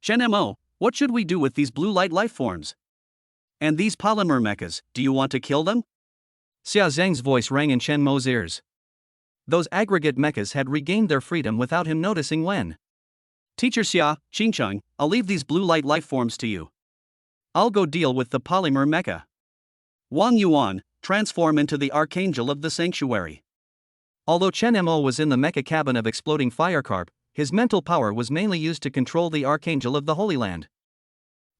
Chen Mo, what should we do with these blue light lifeforms? And these polymer mechas, do you want to kill them? Xia Zheng's voice rang in Chen Mo's ears. Those aggregate mechas had regained their freedom without him noticing when. Teacher Xia, Qingcheng, I'll leave these blue light lifeforms to you. I'll go deal with the polymer mecha. Wang Yuan, transform into the Archangel of the Sanctuary. Although Chen Mo was in the mecha cabin of exploding firecarp, his mental power was mainly used to control the Archangel of the Holy Land.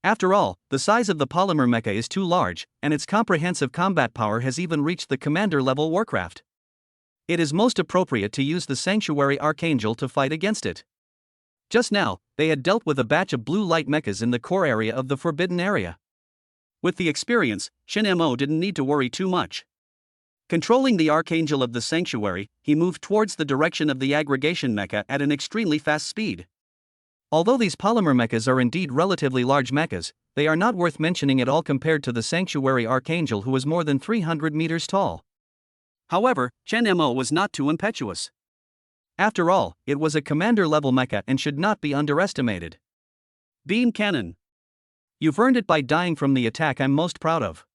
After all, the size of the polymer mecha is too large, and its comprehensive combat power has even reached the commander-level warcraft. It is most appropriate to use the Sanctuary Archangel to fight against it. Just now, they had dealt with a batch of blue light mechas in the core area of the Forbidden Area. With the experience, Shin Mo didn't need to worry too much. Controlling the Archangel of the Sanctuary, he moved towards the direction of the aggregation mecha at an extremely fast speed. Although these polymer mechas are indeed relatively large mechas, they are not worth mentioning at all compared to the Sanctuary Archangel, who was more than 300 meters tall. However, Chen Mo was not too impetuous. After all, it was a commander-level mecha and should not be underestimated. Beam Cannon. You've earned it by dying from the attack I'm most proud of.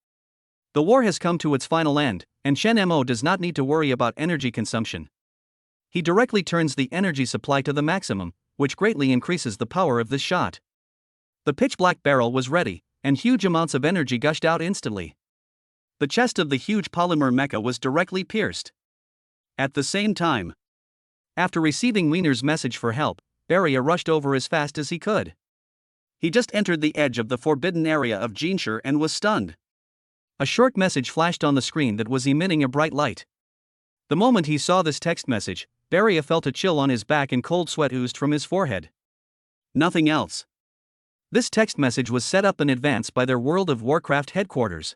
The war has come to its final end, and Chen Mo does not need to worry about energy consumption. He directly turns the energy supply to the maximum, which greatly increases the power of this shot. The pitch-black barrel was ready, and huge amounts of energy gushed out instantly. The chest of the huge polymer mecha was directly pierced. At the same time, after receiving Wiener's message for help, Beria rushed over as fast as he could. He just entered the edge of the forbidden area of Jinshi and was stunned. A short message flashed on the screen that was emitting a bright light. The moment he saw this text message, Beria felt a chill on his back and cold sweat oozed from his forehead. Nothing else. This text message was set up in advance by their World of Warcraft headquarters.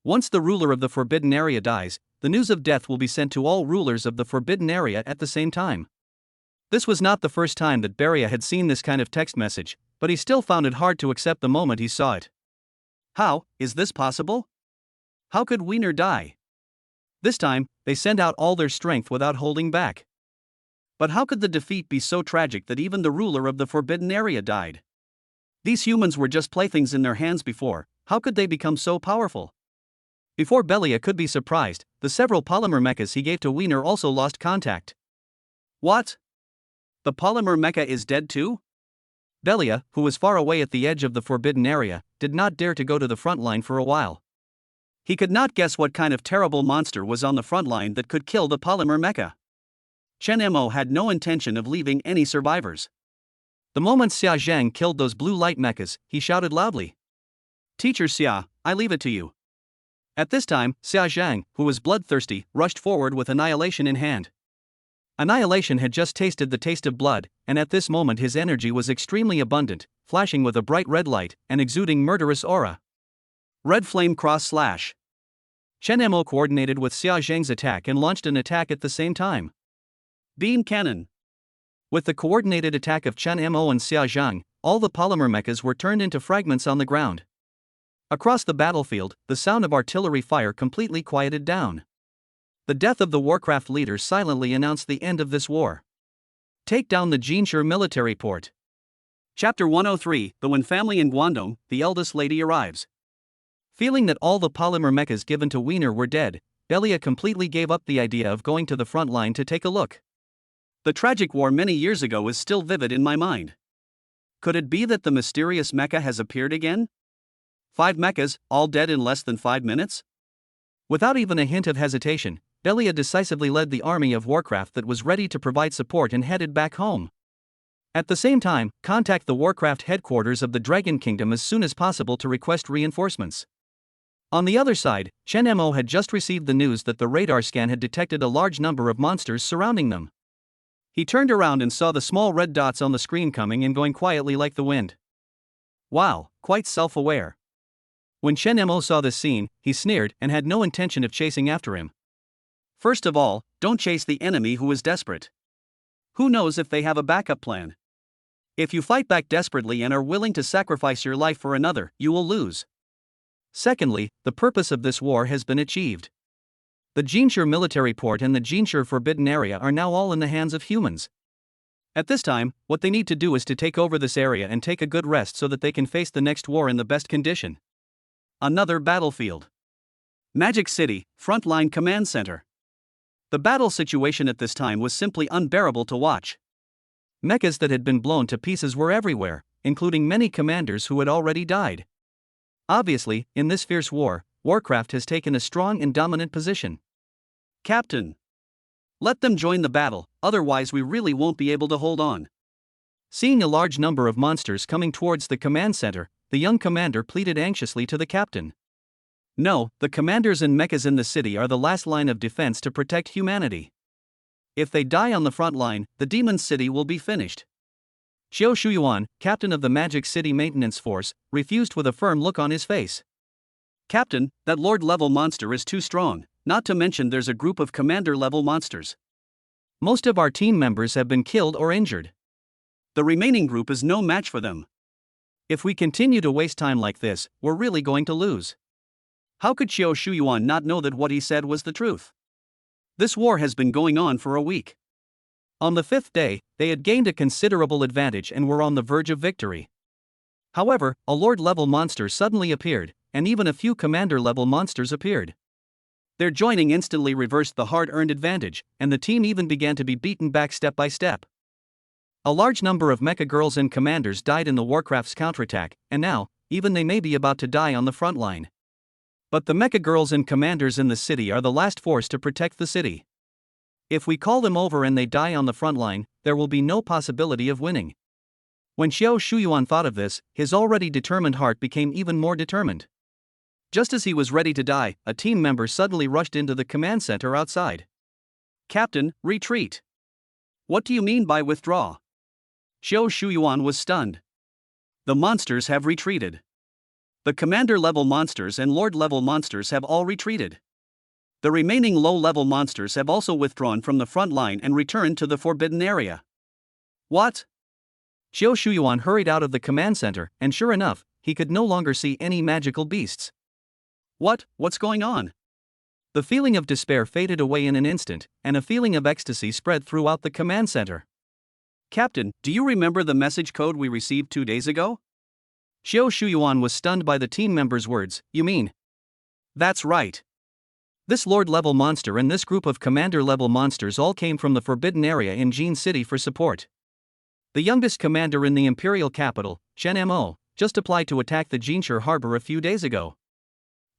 Once the ruler of the Forbidden Area dies, the news of death will be sent to all rulers of the Forbidden Area at the same time. This was not the first time that Beria had seen this kind of text message, but he still found it hard to accept the moment he saw it. How is this possible? How could Wiener die? This time, they sent out all their strength without holding back. But how could the defeat be so tragic that even the ruler of the Forbidden Area died? These humans were just playthings in their hands before, how could they become so powerful? Before Belia could be surprised, the several polymer mechas he gave to Wiener also lost contact. What? The polymer mecha is dead too? Belia, who was far away at the edge of the Forbidden Area, did not dare to go to the front line for a while. He could not guess what kind of terrible monster was on the front line that could kill the polymer mecha. Chen Mo had no intention of leaving any survivors. The moment Xia Zhang killed those blue light mechas, he shouted loudly, "Teacher Xia, I leave it to you." At this time, Xia Zhang, who was bloodthirsty, rushed forward with Annihilation in hand. Annihilation had just tasted the taste of blood, and at this moment his energy was extremely abundant, flashing with a bright red light and exuding murderous aura. Red Flame Cross Slash. Chen Mo coordinated with Xia Zhang's attack and launched an attack at the same time. Beam Cannon. With the coordinated attack of Chen Mo and Xia Zhang, all the polymer mechas were turned into fragments on the ground. Across the battlefield, the sound of artillery fire completely quieted down. The death of the Warcraft leader silently announced the end of this war. Take down the Jinshi military port. Chapter 103, The Wen family in Guangdong, the eldest lady arrives. Feeling that all the polymer mechas given to Wiener were dead, Belia completely gave up the idea of going to the front line to take a look. The tragic war many years ago is still vivid in my mind. Could it be that the mysterious mecha has appeared again? 5 mechas, all dead in less than 5 minutes? Without even a hint of hesitation, Belia decisively led the army of Warcraft that was ready to provide support and headed back home. At the same time, contact the Warcraft headquarters of the Dragon Kingdom as soon as possible to request reinforcements. On the other side, Chen Mo had just received the news that the radar scan had detected a large number of monsters surrounding them. He turned around and saw the small red dots on the screen coming and going quietly like the wind. Wow, quite self-aware. When Chen Mo saw this scene, he sneered and had no intention of chasing after him. First of all, don't chase the enemy who is desperate. Who knows if they have a backup plan? If you fight back desperately and are willing to sacrifice your life for another, you will lose. Secondly, the purpose of this war has been achieved. The Jinshi military port and the Jinshi forbidden area are now all in the hands of humans. At this time, what they need to do is to take over this area and take a good rest so that they can face the next war in the best condition. Another battlefield. Magic City, Frontline Command Center. The battle situation at this time was simply unbearable to watch. Mechas that had been blown to pieces were everywhere, including many commanders who had already died. Obviously, in this fierce war, Warcraft has taken a strong and dominant position. Captain, let them join the battle, otherwise we really won't be able to hold on. Seeing a large number of monsters coming towards the command center, the young commander pleaded anxiously to the captain. No, the commanders and mechas in the city are the last line of defense to protect humanity. If they die on the front line, the demon city will be finished. Xiao Shuyuan, captain of the Magic City Maintenance Force, refused with a firm look on his face. Captain, that Lord-level monster is too strong, not to mention there's a group of commander-level monsters. Most of our team members have been killed or injured. The remaining group is no match for them. If we continue to waste time like this, we're really going to lose. How could Xiao Shuyuan not know that what he said was the truth? This war has been going on for a week. On the 5th day, they had gained a considerable advantage and were on the verge of victory. However, a Lord-level monster suddenly appeared, and even a few Commander-level monsters appeared. Their joining instantly reversed the hard-earned advantage, and the team even began to be beaten back step by step. A large number of Mecha girls and commanders died in the Warcraft's counterattack, and now, even they may be about to die on the front line. But the Mecha girls and commanders in the city are the last force to protect the city. If we call them over and they die on the front line, there will be no possibility of winning. When Xiao Shuyuan thought of this, his already determined heart became even more determined. Just as he was ready to die, a team member suddenly rushed into the command center outside. Captain, retreat. What do you mean by withdraw? Xiao Shuyuan was stunned. The monsters have retreated. The commander-level monsters and lord-level monsters have all retreated. The remaining low-level monsters have also withdrawn from the front line and returned to the forbidden area. What? Xiao Shuyuan hurried out of the command center, and sure enough, he could no longer see any magical beasts. What's going on? The feeling of despair faded away in an instant, and a feeling of ecstasy spread throughout the command center. Captain, do you remember the message code we received 2 days ago? Xiao Shuyuan was stunned by the team member's words. You mean? That's right. This Lord-level monster and this group of Commander-level monsters all came from the Forbidden Area in Jin City for support. The youngest commander in the Imperial capital, Chen Mo, just applied to attack the Jinshur harbor a few days ago.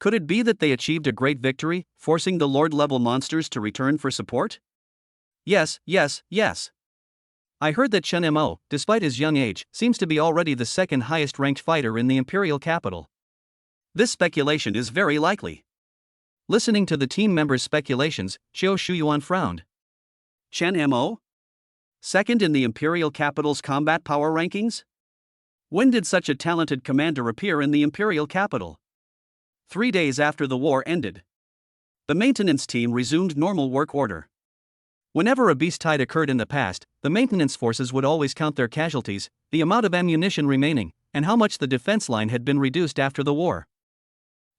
Could it be that they achieved a great victory, forcing the Lord-level monsters to return for support? Yes. I heard that Chen Mo, despite his young age, seems to be already the second highest ranked fighter in the Imperial capital. This speculation is very likely. Listening to the team members' speculations, Xiao Shuyuan frowned. Chen Mo? Second in the Imperial capital's combat power rankings? When did such a talented commander appear in the Imperial capital? 3 days after the war ended. The maintenance team resumed normal work order. Whenever a beast tide occurred in the past, the maintenance forces would always count their casualties, the amount of ammunition remaining, and how much the defense line had been reduced after the war.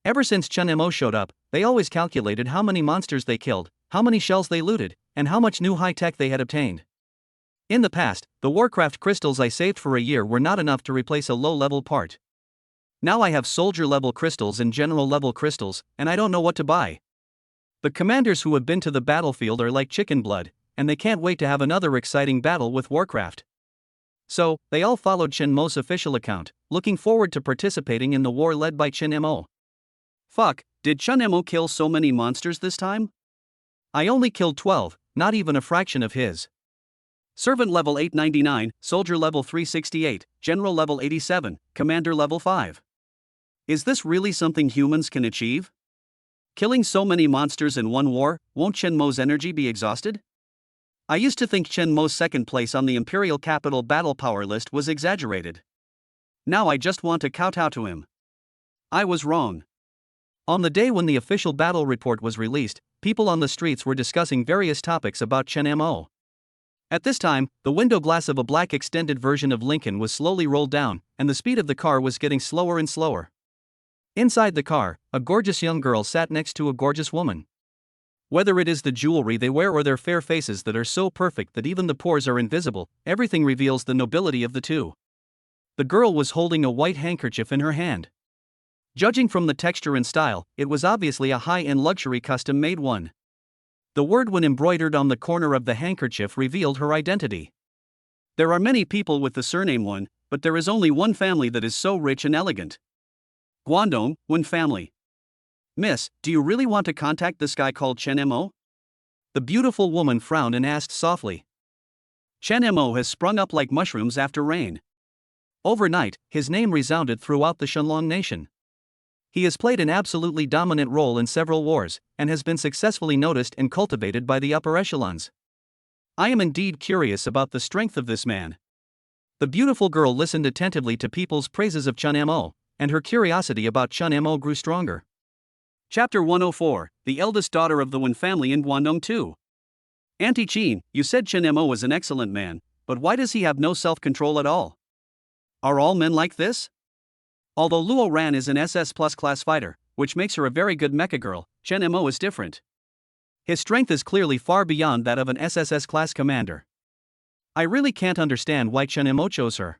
Ever since Chen Mo showed up, they always calculated how many monsters they killed, how many shells they looted, and how much new high-tech they had obtained. In the past, the Warcraft crystals I saved for a year were not enough to replace a low-level part. Now I have soldier-level crystals and general-level crystals, and I don't know what to buy. The commanders who have been to the battlefield are like chicken blood, and they can't wait to have another exciting battle with Warcraft. So, they all followed Chen Mo's official account, looking forward to participating in the war led by Chen Mo. Fuck, did Chen Mo kill so many monsters this time? I only killed 12, not even a fraction of his. Servant level 899, soldier level 368, general level 87, commander level 5. Is this really something humans can achieve? Killing so many monsters in one war, won't Chen Mo's energy be exhausted? I used to think Chen Mo's second place on the Imperial Capital battle power list was exaggerated. Now I just want to kowtow to him. I was wrong. On the day when the official battle report was released, people on the streets were discussing various topics about Chen Mo. At this time, the window glass of a black extended version of Lincoln was slowly rolled down, and the speed of the car was getting slower and slower. Inside the car, a gorgeous young girl sat next to a gorgeous woman. Whether it is the jewelry they wear or their fair faces that are so perfect that even the pores are invisible, everything reveals the nobility of the two. The girl was holding a white handkerchief in her hand. Judging from the texture and style, it was obviously a high-end luxury custom-made one. The word when embroidered on the corner of the handkerchief revealed her identity. There are many people with the surname Wen, but there is only one family that is so rich and elegant. Guangdong, Wen family. Miss, do you really want to contact this guy called Chen Mo? The beautiful woman frowned and asked softly. Chen Mo has sprung up like mushrooms after rain. Overnight, his name resounded throughout the Shenlong nation. He has played an absolutely dominant role in several wars, and has been successfully noticed and cultivated by the upper echelons. I am indeed curious about the strength of this man. The beautiful girl listened attentively to people's praises of Chen Mo, and her curiosity about Chen Mo grew stronger. Chapter 104, the eldest daughter of the Wen family in Guangdong too. Auntie Qin, you said Chen Mo was an excellent man, but why does he have no self-control at all? Are all men like this? Although Luo Ran is an SS Plus class fighter, which makes her a very good mecha girl, Chen Mo is different. His strength is clearly far beyond that of an SSS-class commander. I really can't understand why Chen Mo chose her.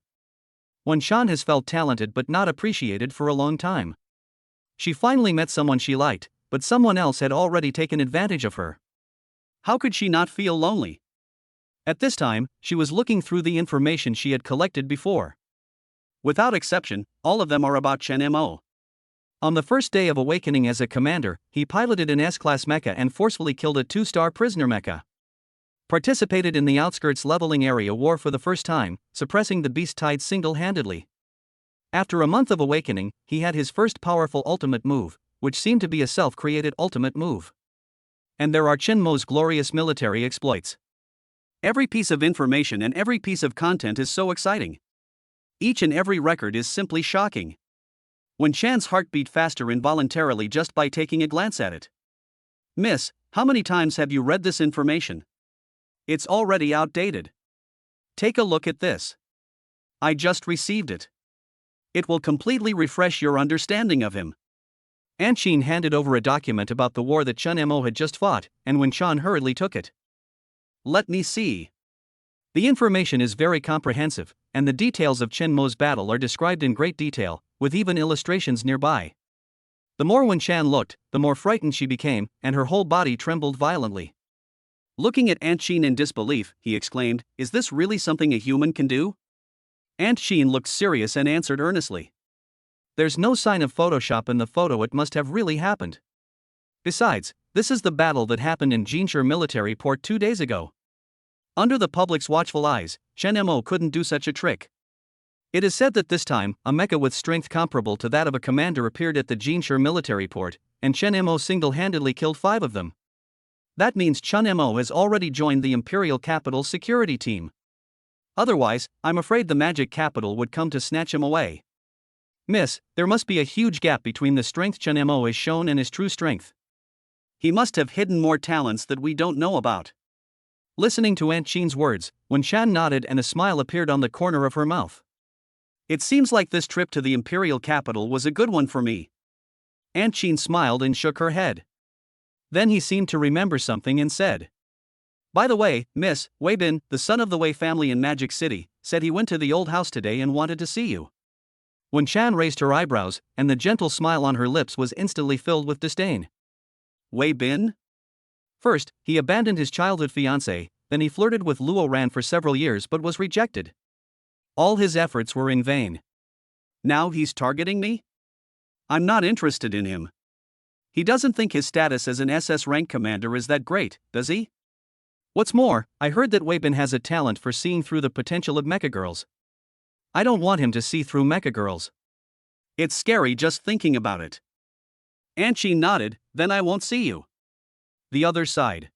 Wen Shan has felt talented but not appreciated for a long time. She finally met someone she liked, but someone else had already taken advantage of her. How could she not feel lonely? At this time, she was looking through the information she had collected before. Without exception, all of them are about Chen Mo. On the first day of awakening as a commander, he piloted an S-class mecha and forcefully killed a 2-star prisoner mecha. Participated in the outskirts leveling area war for the first time, suppressing the beast tide single-handedly. After a month of awakening, he had his first powerful ultimate move, which seemed to be a self-created ultimate move. And there are Chen Mo's glorious military exploits. Every piece of information and every piece of content is so exciting. Each and every record is simply shocking. Wen Shan's heart beat faster involuntarily just by taking a glance at it. Miss, how many times have you read this information? It's already outdated. Take a look at this. I just received it. It will completely refresh your understanding of him. Anqin handed over a document about the war that Chen Mo had just fought, and Wen Shan hurriedly took it. Let me see. The information is very comprehensive, and the details of Chen Mo's battle are described in great detail, with even illustrations nearby. The more Wen Shan looked, the more frightened she became, and her whole body trembled violently. Looking at Anqin in disbelief, he exclaimed, "Is this really something a human can do?" Anqin looked serious and answered earnestly. There's no sign of Photoshop in the photo, it must have really happened. Besides, this is the battle that happened in Jinshi military port 2 days ago. Under the public's watchful eyes, Chen Mo couldn't do such a trick. It is said that this time, a mecha with strength comparable to that of a commander appeared at the Jinshi military port, and Chen Mo single-handedly killed 5 of them. That means Chen Mo has already joined the Imperial Capital's security team. Otherwise, I'm afraid the Magic Capital would come to snatch him away. Miss, there must be a huge gap between the strength Chen Mo has shown and his true strength. He must have hidden more talents that we don't know about. Listening to Anqin's words, Wen Shan nodded and a smile appeared on the corner of her mouth. It seems like this trip to the Imperial Capital was a good one for me. Anqin smiled and shook her head. Then he seemed to remember something and said, "By the way, Miss, Wei Bin, the son of the Wei family in Magic City, said he went to the old house today and wanted to see you." Wen Shan raised her eyebrows, and the gentle smile on her lips was instantly filled with disdain. Wei Bin? First, he abandoned his childhood fiancée, then he flirted with Luo Ran for several years but was rejected. All his efforts were in vain. Now he's targeting me? I'm not interested in him. He doesn't think his status as an SS rank commander is that great, does he? What's more, I heard that Wei Bin has a talent for seeing through the potential of mecha girls. I don't want him to see through mecha girls. It's scary just thinking about it. Anqin nodded, then I won't see you. The other side.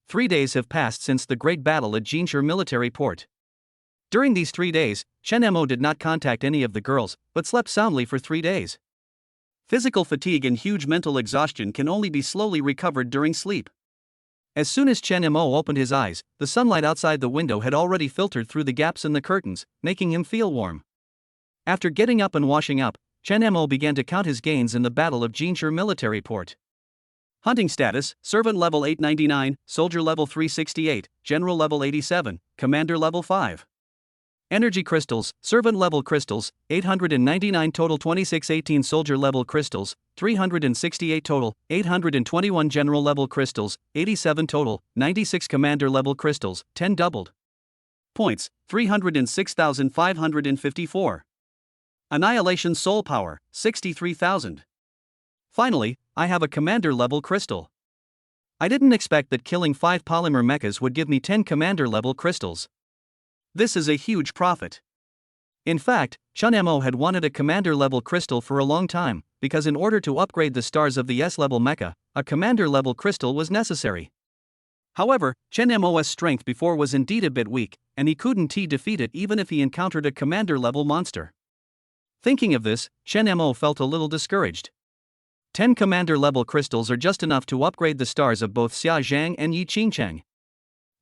3 days have passed since the great battle at Jinshi military port. During these 3 days, Chen Mo did not contact any of the girls, but slept soundly for 3 days. Physical fatigue and huge mental exhaustion can only be slowly recovered during sleep. As soon as Chen Mo opened his eyes, the sunlight outside the window had already filtered through the gaps in the curtains, making him feel warm. After getting up and washing up, Chen Mo began to count his gains in the Battle of Jinshi military port. Hunting status, Servant level 899, Soldier level 368, General level 87, Commander level 5. Energy crystals, Servant level crystals, 899 total, 2618 Soldier level crystals, 368 total, 821 General level crystals, 87 total, 96 Commander level crystals, 10 doubled. Points, 306,554. Annihilation soul power, 63,000. Finally, I have a commander level crystal. I didn't expect that killing 5 polymer mechas would give me 10 commander level crystals. This is a huge profit. In fact, Chen Mo had wanted a commander level crystal for a long time, because in order to upgrade the stars of the S-level mecha, a commander level crystal was necessary. However, Chen Mo's strength before was indeed a bit weak, and he couldn't defeat it even if he encountered a commander level monster. Thinking of this, Chen Mo felt a little discouraged. 10 commander level crystals are just enough to upgrade the stars of both Xia Zhang and Yi Qingcheng.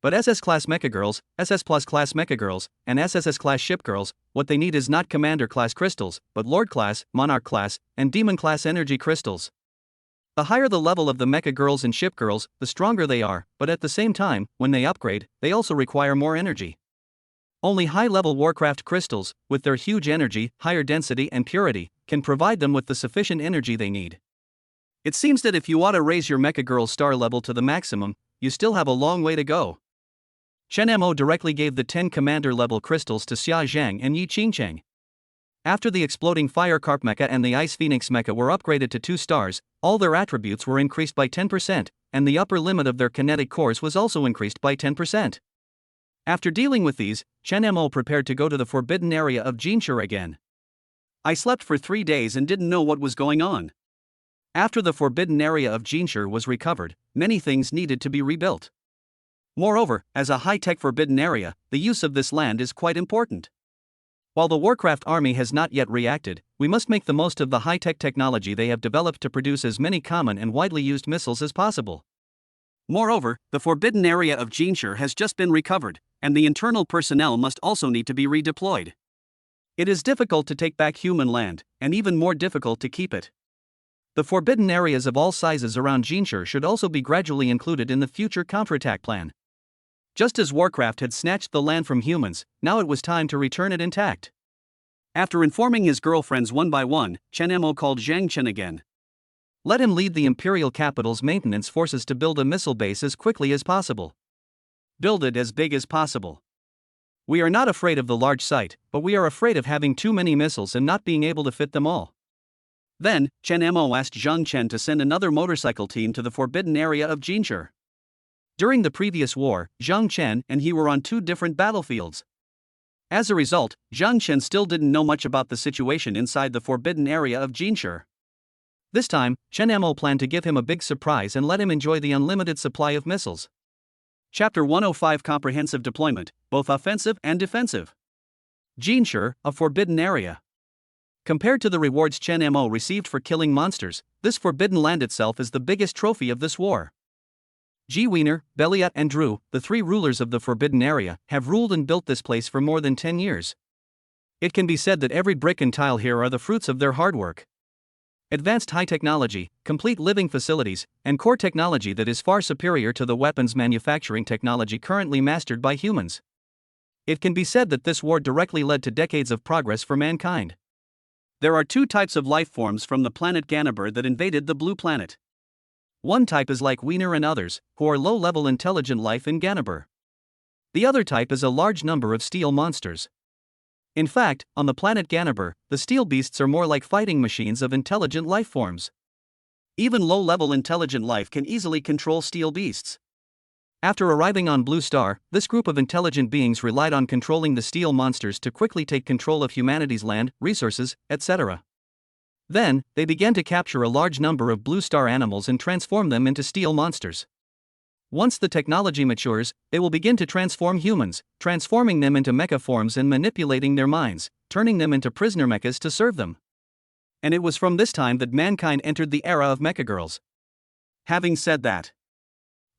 But SS-class mecha girls, SS+-class mecha girls, and SSS-class ship girls, what they need is not commander-class crystals, but lord-class, monarch-class, and demon-class energy crystals. The higher the level of the mecha girls and ship girls, the stronger they are, but at the same time, when they upgrade, they also require more energy. Only high-level Warcraft crystals, with their huge energy, higher density and purity, can provide them with the sufficient energy they need. It seems that if you want to raise your mecha girl's star level to the maximum, you still have a long way to go. Chen Mo directly gave the 10 commander-level crystals to Xia Zhang and Yi Qingcheng. After the exploding Fire Carp Mecha and the Ice Phoenix Mecha were upgraded to 2 stars, all their attributes were increased by 10%, and the upper limit of their kinetic cores was also increased by 10%. After dealing with these, Chen Mo prepared to go to the forbidden area of Jinshi again. I slept for 3 days and didn't know what was going on. After the forbidden area of Jinshi was recovered, many things needed to be rebuilt. Moreover, as a high-tech forbidden area, the use of this land is quite important. While the Warcraft army has not yet reacted, we must make the most of the high-tech technology they have developed to produce as many common and widely used missiles as possible. Moreover, the forbidden area of Jinshi has just been recovered, and the internal personnel must also need to be redeployed. It is difficult to take back human land, and even more difficult to keep it. The forbidden areas of all sizes around Jinshi should also be gradually included in the future counterattack plan. Just as Warcraft had snatched the land from humans, now it was time to return it intact. After informing his girlfriends one by one, Chen Mo called Zhang Chen again. Let him lead the Imperial Capital's maintenance forces to build a missile base as quickly as possible. Build it as big as possible. We are not afraid of the large site, but we are afraid of having too many missiles and not being able to fit them all. Then, Chen Mo asked Zhang Chen to send another motorcycle team to the forbidden area of Jinshi. During the previous war, Zhang Chen and he were on 2 different battlefields. As a result, Zhang Chen still didn't know much about the situation inside the forbidden area of Jinshi. This time, Chen Mo planned to give him a big surprise and let him enjoy the unlimited supply of missiles. Chapter 105 Comprehensive Deployment, both offensive and defensive. Jinshi, a forbidden area. Compared to the rewards Chen Mo received for killing monsters, this forbidden land itself is the biggest trophy of this war. Ji Wiener, Beliat and Drew, the 3 rulers of the forbidden area, have ruled and built this place for more than 10 years. It can be said that every brick and tile here are the fruits of their hard work. Advanced high technology, complete living facilities, and core technology that is far superior to the weapons manufacturing technology currently mastered by humans. It can be said that this war directly led to decades of progress for mankind. There are 2 types of life forms from the planet Ganabur that invaded the blue planet. One type is like Wiener and others, who are low-level intelligent life in Ganabur. The other type is a large number of steel monsters. In fact, on the planet Ganabur, the steel beasts are more like fighting machines of intelligent life forms. Even low-level intelligent life can easily control steel beasts. After arriving on Blue Star, this group of intelligent beings relied on controlling the steel monsters to quickly take control of humanity's land, resources, etc. Then, they began to capture a large number of Blue Star animals and transform them into steel monsters. Once the technology matures, they will begin to transform humans, transforming them into mecha forms and manipulating their minds, turning them into prisoner mechas to serve them. And it was from this time that mankind entered the era of mecha girls. Having said that,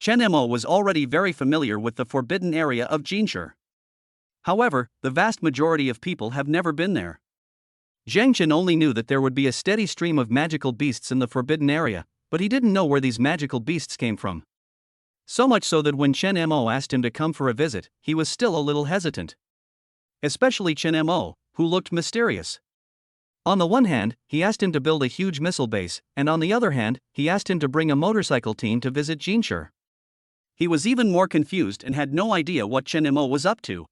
Chen Mo was already very familiar with the forbidden area of Jinshi. However, the vast majority of people have never been there. Zhang Chen only knew that there would be a steady stream of magical beasts in the forbidden area, but he didn't know where these magical beasts came from. So much so that when Chen Mo asked him to come for a visit, he was still a little hesitant. Especially Chen Mo, who looked mysterious. On the one hand, he asked him to build a huge missile base, and on the other hand, he asked him to bring a motorcycle team to visit Jinshi. He was even more confused and had no idea what Chen Mo was up to.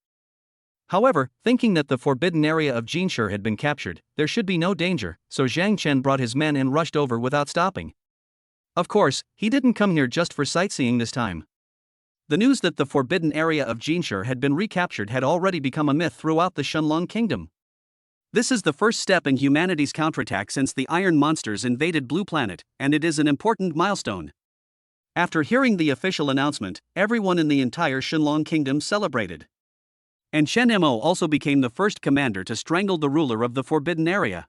However, thinking that the forbidden area of Jinshi had been captured, there should be no danger, so Zhang Chen brought his men and rushed over without stopping. Of course, he didn't come here just for sightseeing this time. The news that the forbidden area of Jinshi had been recaptured had already become a myth throughout the Shunlong Kingdom. This is the first step in humanity's counterattack since the Iron Monsters invaded Blue Planet, and it is an important milestone. After hearing the official announcement, everyone in the entire Shunlong Kingdom celebrated. And Chen Mo also became the first commander to strangle the ruler of the forbidden area.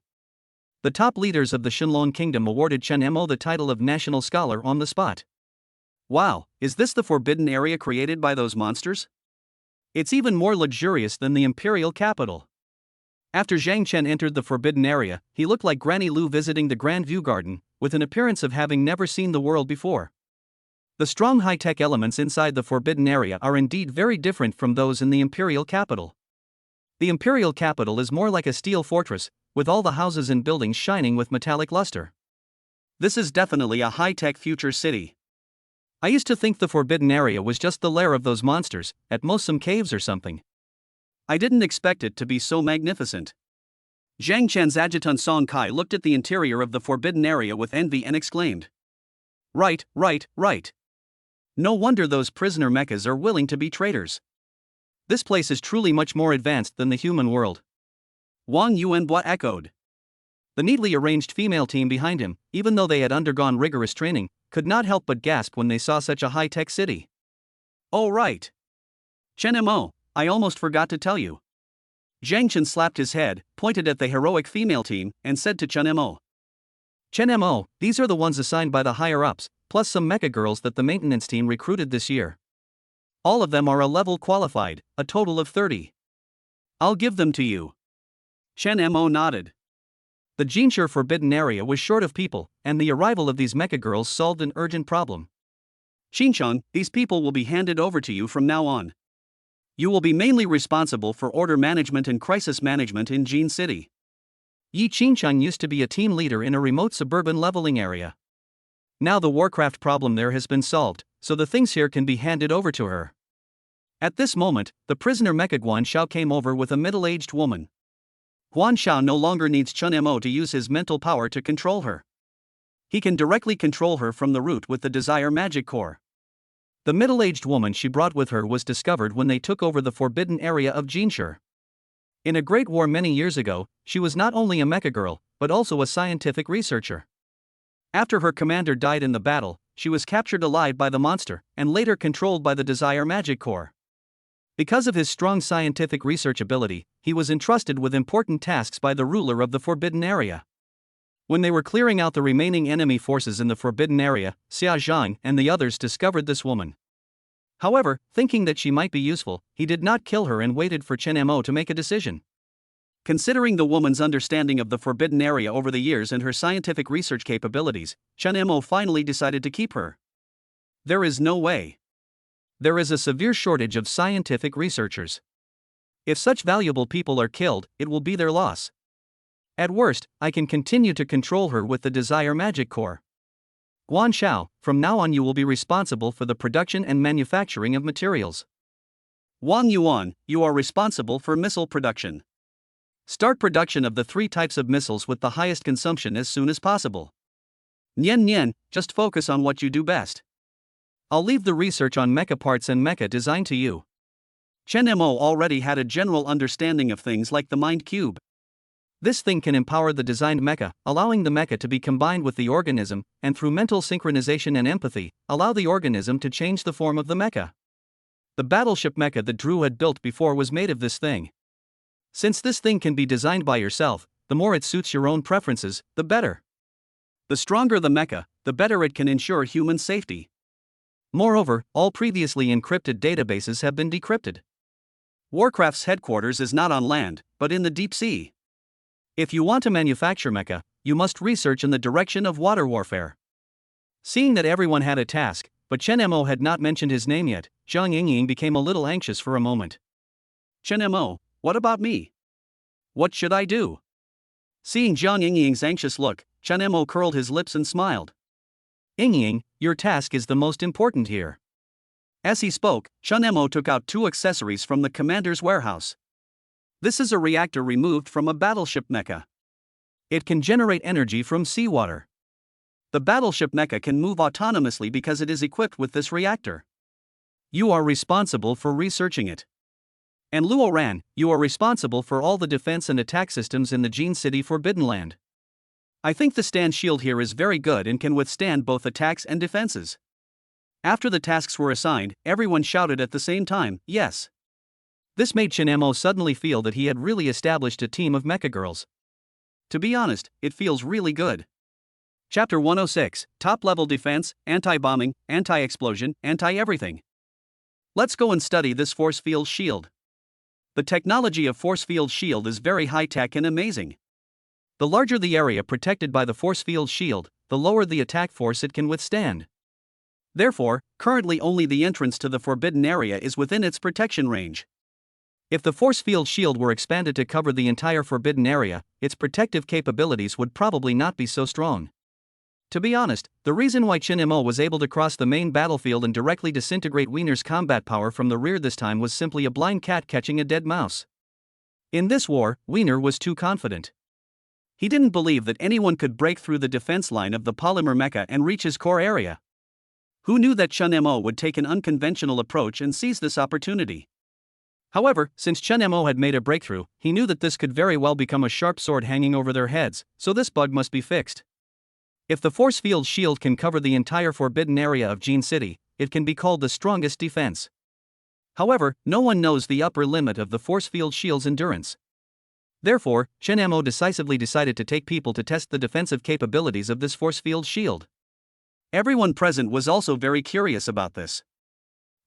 The top leaders of the Shunlong Kingdom awarded Chen Mo the title of National Scholar on the spot. Wow, is this the forbidden area created by those monsters? It's even more luxurious than the imperial capital. After Zhang Chen entered the forbidden area, he looked like Granny Lu visiting the Grand View Garden, with an appearance of having never seen the world before. The strong high-tech elements inside the forbidden area are indeed very different from those in the imperial capital. The imperial capital is more like a steel fortress, with all the houses and buildings shining with metallic luster. This is definitely a high-tech future city. I used to think the forbidden area was just the lair of those monsters, at most some caves or something. I didn't expect it to be so magnificent. Zhang Chen's adjutant Song Kai looked at the interior of the forbidden area with envy and exclaimed. Right. No wonder those prisoner mechas are willing to be traitors. This place is truly much more advanced than the human world. Wang Yuanbua echoed. The neatly arranged female team behind him, even though they had undergone rigorous training, could not help but gasp when they saw such a high-tech city. Oh right. Chen Mo, I almost forgot to tell you. Zhang Chen slapped his head, pointed at the heroic female team, and said to Chen Mo. Chen Mo, these are the ones assigned by the higher-ups, plus some mecha girls that the maintenance team recruited this year. All of them are a level qualified, a total of 30. I'll give them to you. Chen Mo nodded. The Jinshi forbidden area was short of people, and the arrival of these mecha girls solved an urgent problem. Xincheng, these people will be handed over to you from now on. You will be mainly responsible for order management and crisis management in Jin City. Yi Xincheng used to be a team leader in a remote suburban leveling area. Now the Warcraft problem there has been solved, so the things here can be handed over to her. At this moment, the prisoner Mecha Guan Xiao came over with a middle-aged woman. Guan Xiao no longer needs Chen Mo to use his mental power to control her. He can directly control her from the root with the Desire Magic Core. The middle-aged woman she brought with her was discovered when they took over the forbidden area of Jinshi. In a great war many years ago, she was not only a mecha girl, but also a scientific researcher. After her commander died in the battle, she was captured alive by the monster, and later controlled by the Desire Magic Core. Because of his strong scientific research ability, he was entrusted with important tasks by the ruler of the forbidden area. When they were clearing out the remaining enemy forces in the forbidden area, Xia Zhang and the others discovered this woman. However, thinking that she might be useful, he did not kill her and waited for Chen Mo to make a decision. Considering the woman's understanding of the forbidden area over the years and her scientific research capabilities, Chen Mo finally decided to keep her. There is no way. There is a severe shortage of scientific researchers. If such valuable people are killed, it will be their loss. At worst, I can continue to control her with the Desire Magic Core. Guan Xiao, from now on you will be responsible for the production and manufacturing of materials. Wang Yuan, you are responsible for missile production. Start production of the 3 types of missiles with the highest consumption as soon as possible. Nian, just focus on what you do best. I'll leave the research on mecha parts and mecha design to you. Chen Mo already had a general understanding of things like the mind cube. This thing can empower the designed mecha, allowing the mecha to be combined with the organism, and through mental synchronization and empathy, allow the organism to change the form of the mecha. The battleship mecha that Drew had built before was made of this thing. Since this thing can be designed by yourself, the more it suits your own preferences, the better. The stronger the mecha, the better it can ensure human safety. Moreover, all previously encrypted databases have been decrypted. Warcraft's headquarters is not on land, but in the deep sea. If you want to manufacture mecha, you must research in the direction of water warfare. Seeing that everyone had a task, but Chen Mo had not mentioned his name yet, Zhang Yingying became a little anxious for a moment. Chen Mo, what about me? What should I do? Seeing Zhang Yingying's anxious look, Chen Mo curled his lips and smiled. Yingying, your task is the most important here. As he spoke, Chen Mo took out 2 accessories from the commander's warehouse. This is a reactor removed from a battleship mecha. It can generate energy from seawater. The battleship mecha can move autonomously because it is equipped with this reactor. You are responsible for researching it. And Luo Ran, you are responsible for all the defense and attack systems in the Jin City Forbidden Land. I think the stand shield here is very good and can withstand both attacks and defenses. After the tasks were assigned, everyone shouted at the same time, yes. This made Chen Mo suddenly feel that he had really established a team of mecha girls. To be honest, it feels really good. Chapter 106, Top-Level Defense, Anti-Bombing, Anti-Explosion, Anti-Everything. Let's go and study this force field shield. The technology of force field shield is very high-tech and amazing. The larger the area protected by the force field shield, the lower the attack force it can withstand. Therefore, currently only the entrance to the forbidden area is within its protection range. If the force field shield were expanded to cover the entire forbidden area, its protective capabilities would probably not be so strong. To be honest, the reason why Shin Mo was able to cross the main battlefield and directly disintegrate Wiener's combat power from the rear this time was simply a blind cat catching a dead mouse. In this war, Wiener was too confident. He didn't believe that anyone could break through the defense line of the polymer mecha and reach his core area. Who knew that Shin Mo would take an unconventional approach and seize this opportunity? However, since Shin Mo had made a breakthrough, he knew that this could very well become a sharp sword hanging over their heads, so this bug must be fixed. If the force field shield can cover the entire forbidden area of Jin City, it can be called the strongest defense. However, no one knows the upper limit of the force field shield's endurance. Therefore, Shin Mo decisively decided to take people to test the defensive capabilities of this force field shield. Everyone present was also very curious about this.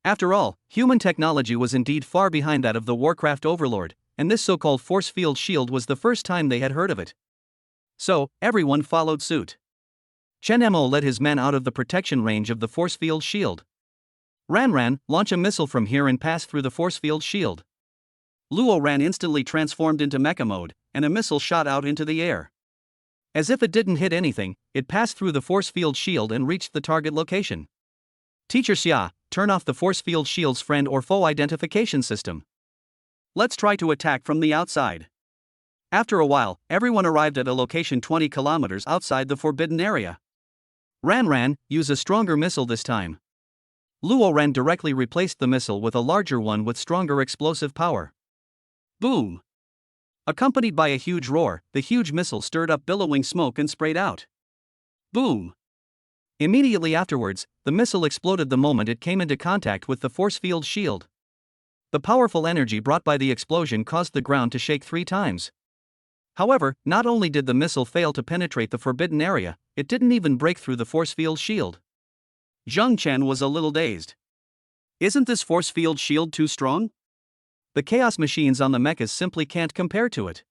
After all, human technology was indeed far behind that of the Warcraft overlord, and this so-called force field shield was the first time they had heard of it. So, everyone followed suit. Shin Mo led his men out of the protection range of the force field shield. Ran, launch a missile from here and pass through the force field shield. Luo Ran instantly transformed into mecha mode, and a missile shot out into the air. As if it didn't hit anything, it passed through the force field shield and reached the target location. Teacher Xia, turn off the force field shield's friend or foe identification system. Let's try to attack from the outside. After a while, everyone arrived at a location 20 kilometers outside the forbidden area. Ran, use a stronger missile this time. Luo Ran directly replaced the missile with a larger one with stronger explosive power. Boom! Accompanied by a huge roar, the huge missile stirred up billowing smoke and sprayed out. Boom! Immediately afterwards, the missile exploded the moment it came into contact with the force field shield. The powerful energy brought by the explosion caused the ground to shake 3 times. However, not only did the missile fail to penetrate the forbidden area, it didn't even break through the force field shield. Zhang Chen was a little dazed. Isn't this force field shield too strong? The chaos machines on the mechas simply can't compare to it.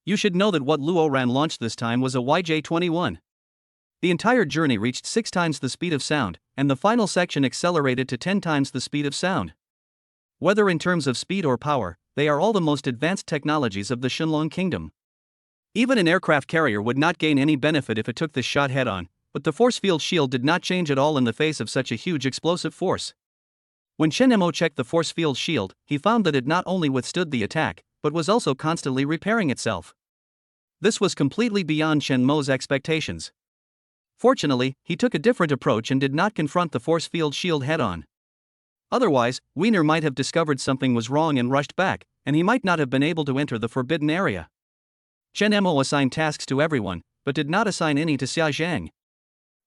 You should know that what Luo Ran launched this time was a YJ-21. The entire journey reached 6 times the speed of sound, and the final section accelerated to 10 times the speed of sound. Whether in terms of speed or power, they are all the most advanced technologies of the Shenlong Kingdom. Even an aircraft carrier would not gain any benefit if it took this shot head-on, but the force field shield did not change at all in the face of such a huge explosive force. When Shin Mo checked the force field shield, he found that it not only withstood the attack, but was also constantly repairing itself. This was completely beyond Shin Mo's expectations. Fortunately, he took a different approach and did not confront the force field shield head-on. Otherwise, Wiener might have discovered something was wrong and rushed back, and he might not have been able to enter the forbidden area. Shin Mo assigned tasks to everyone, but did not assign any to Xia Zhang.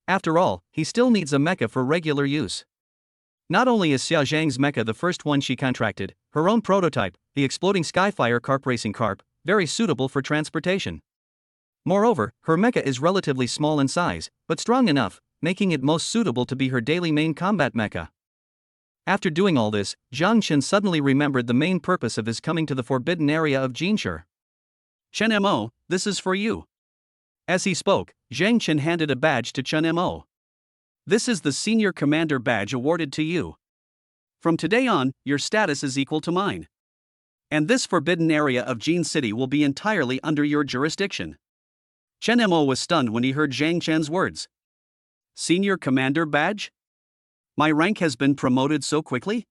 After all, he still needs a mecha for regular use. Not only is Xia Zhang's mecha the first one she contracted, her own prototype, the exploding Skyfire Carp Racing Carp, very suitable for transportation. Moreover, her mecha is relatively small in size, but strong enough, making it most suitable to be her daily main combat mecha. After doing all this, Zhang Chen suddenly remembered the main purpose of his coming to the forbidden area of Jinshi. Shin Mo, this is for you. As he spoke, Zhang Chen handed a badge to Shin Mo. This is the Senior Commander badge awarded to you. From today on, your status is equal to mine. And this forbidden area of Jin City will be entirely under your jurisdiction. Shin Mo was stunned when he heard Zhang Chen's words. Senior Commander badge? My rank has been promoted so quickly?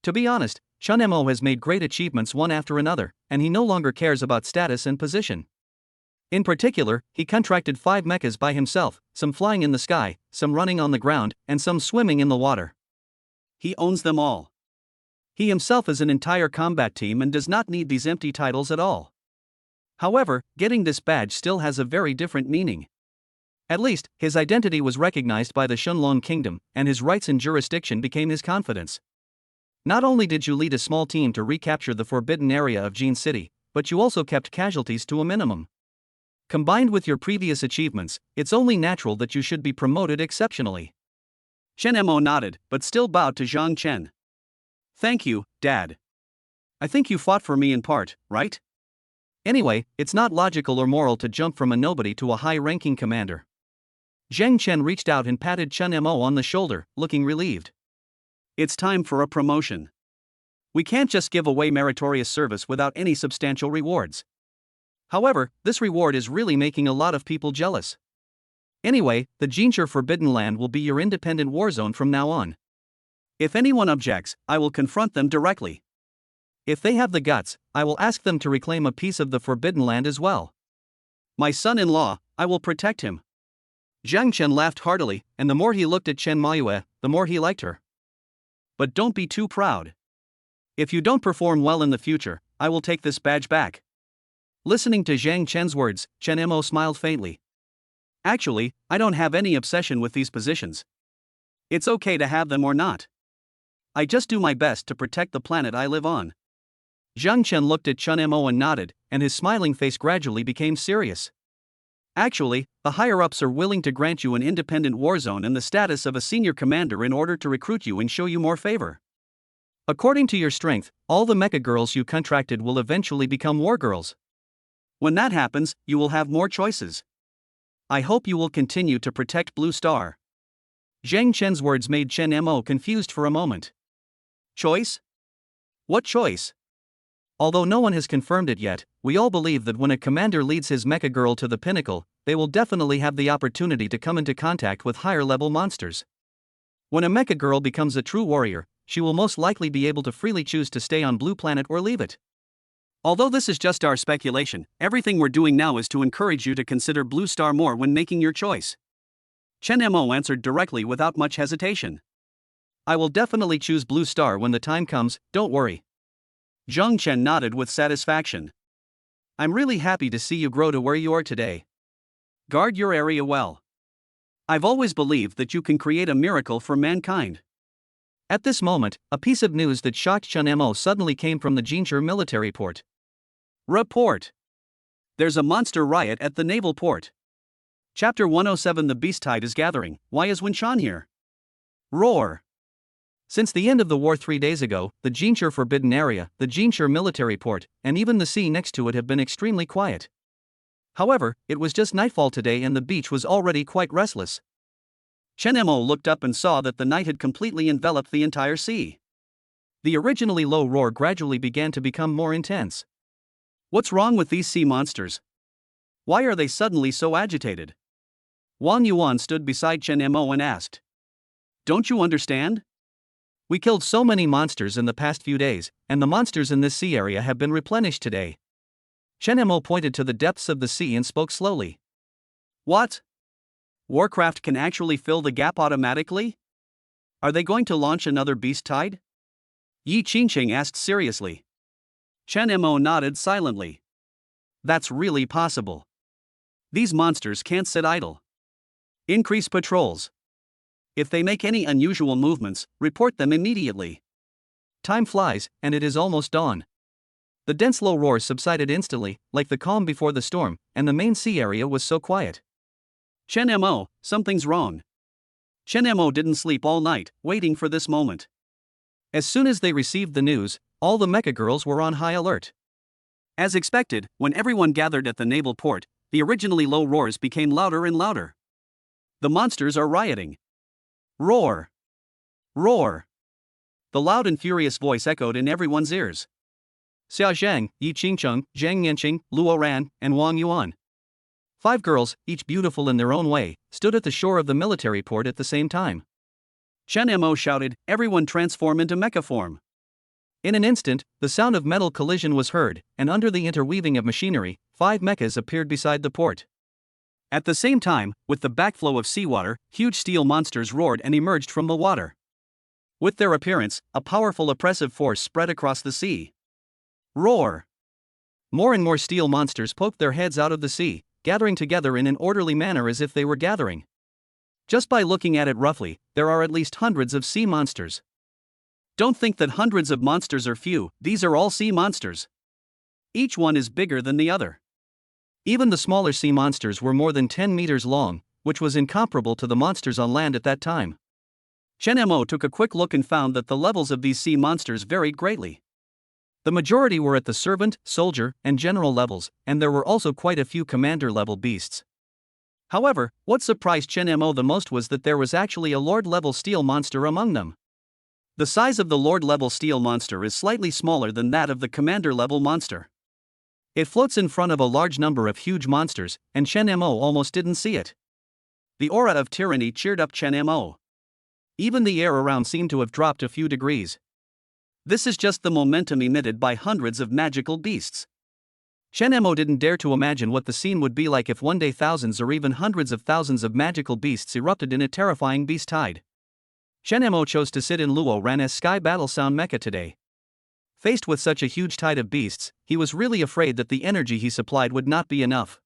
To be honest, Shin Mo has made great achievements one after another, and he no longer cares about status and position. In particular, he contracted 5 mechas by himself, some flying in the sky, some running on the ground, and some swimming in the water. He owns them all. He himself is an entire combat team and does not need these empty titles at all. However, getting this badge still has a very different meaning. At least, his identity was recognized by the Shenlong Kingdom, and his rights and jurisdiction became his confidence. Not only did you lead a small team to recapture the forbidden area of Jin City, but you also kept casualties to a minimum. Combined with your previous achievements, it's only natural that you should be promoted exceptionally. Chen Mo nodded, but still bowed to Zhang Chen. Thank you, Dad. I think you fought for me in part, right? Anyway, it's not logical or moral to jump from a nobody to a high-ranking commander. Zhang Chen reached out and patted Chen Mo on the shoulder, looking relieved. It's time for a promotion. We can't just give away meritorious service without any substantial rewards. However, this reward is really making a lot of people jealous. Anyway, the Jinshi Forbidden Land will be your independent war zone from now on. If anyone objects, I will confront them directly. If they have the guts, I will ask them to reclaim a piece of the Forbidden Land as well. My son-in-law, I will protect him. Zhang Chen laughed heartily, and the more he looked at Chen Maiyue, the more he liked her. But don't be too proud. If you don't perform well in the future, I will take this badge back. Listening to Zhang Chen's words, Chen Mo smiled faintly. Actually, I don't have any obsession with these positions. It's okay to have them or not. I just do my best to protect the planet I live on. Zhang Chen looked at Chen Mo and nodded, and his smiling face gradually became serious. Actually, the higher-ups are willing to grant you an independent war zone and the status of a senior commander in order to recruit you and show you more favor. According to your strength, all the mecha girls you contracted will eventually become war girls. When that happens, you will have more choices. I hope you will continue to protect Blue Star. Zhang Chen's words made Chen Mo confused for a moment. Choice? What choice? Although no one has confirmed it yet, we all believe that when a commander leads his mecha girl to the pinnacle, they will definitely have the opportunity to come into contact with higher-level monsters. When a mecha girl becomes a true warrior, she will most likely be able to freely choose to stay on Blue Planet or leave it. Although this is just our speculation, everything we're doing now is to encourage you to consider Blue Star more when making your choice. Chen Mo answered directly without much hesitation. I will definitely choose Blue Star when the time comes, don't worry. Zhang Chen nodded with satisfaction. I'm really happy to see you grow to where you are today. Guard your area well. I've always believed that you can create a miracle for mankind. At this moment, a piece of news that shocked Chen Mo suddenly came from the Jinshi military port. Report. There's a monster riot at the naval port. Chapter 107. The beast tide is gathering. Why is Winshan here? Roar. Since the end of the war 3 days ago, the Jinshi Forbidden Area, the Jinshi military port, and even the sea next to it have been extremely quiet. However, it was just nightfall today and the beach was already quite restless. Chen Mo looked up and saw that the night had completely enveloped the entire sea. The originally low roar gradually began to become more intense. What's wrong with these sea monsters? Why are they suddenly so agitated? Wang Yuan stood beside Chen Mo and asked. Don't you understand? We killed so many monsters in the past few days, and the monsters in this sea area have been replenished today. Chen Mo pointed to the depths of the sea and spoke slowly. What? Warcraft can actually fill the gap automatically? Are they going to launch another beast tide? Yi Qingqing asked seriously. Chen Mo nodded silently. That's really possible. These monsters can't sit idle. Increase patrols. If they make any unusual movements, report them immediately. Time flies, and it is almost dawn. The dense low roar subsided instantly, like the calm before the storm, and the main sea area was so quiet. Chen Mo, something's wrong. Chen Mo didn't sleep all night, waiting for this moment. As soon as they received the news, all the mecha girls were on high alert. As expected, when everyone gathered at the naval port, the originally low roars became louder and louder. The monsters are rioting. Roar! Roar! The loud and furious voice echoed in everyone's ears. Xia Zhang, Yi Qingcheng, Zhang Yanqing, Luo Ran, and Wang Yuan. 5 girls, each beautiful in their own way, stood at the shore of the military port at the same time. Chen Mo shouted, everyone transform into mecha form. In an instant, the sound of metal collision was heard, and under the interweaving of machinery, 5 mechas appeared beside the port. At the same time, with the backflow of seawater, huge steel monsters roared and emerged from the water. With their appearance, a powerful oppressive force spread across the sea. Roar! More and more steel monsters poked their heads out of the sea, gathering together in an orderly manner as if they were gathering. Just by looking at it roughly, there are at least hundreds of sea monsters. Don't think that hundreds of monsters are few, these are all sea monsters. Each one is bigger than the other. Even the smaller sea monsters were more than 10 meters long, which was incomparable to the monsters on land at that time. Chen Mo took a quick look and found that the levels of these sea monsters varied greatly. The majority were at the servant, soldier, and general levels, and there were also quite a few commander-level beasts. However, what surprised Chen Mo the most was that there was actually a Lord-level steel monster among them. The size of the Lord-level steel monster is slightly smaller than that of the commander-level monster. It floats in front of a large number of huge monsters, and Chen Mo almost didn't see it. The aura of tyranny cheered up Chen Mo. Even the air around seemed to have dropped a few degrees. This is just the momentum emitted by hundreds of magical beasts. Chen Mo didn't dare to imagine what the scene would be like if one day thousands or even hundreds of thousands of magical beasts erupted in a terrifying beast tide. Chen Mo chose to sit in Luo Ran's Sky Battle Sound Mecha today. Faced with such a huge tide of beasts, he was really afraid that the energy he supplied would not be enough.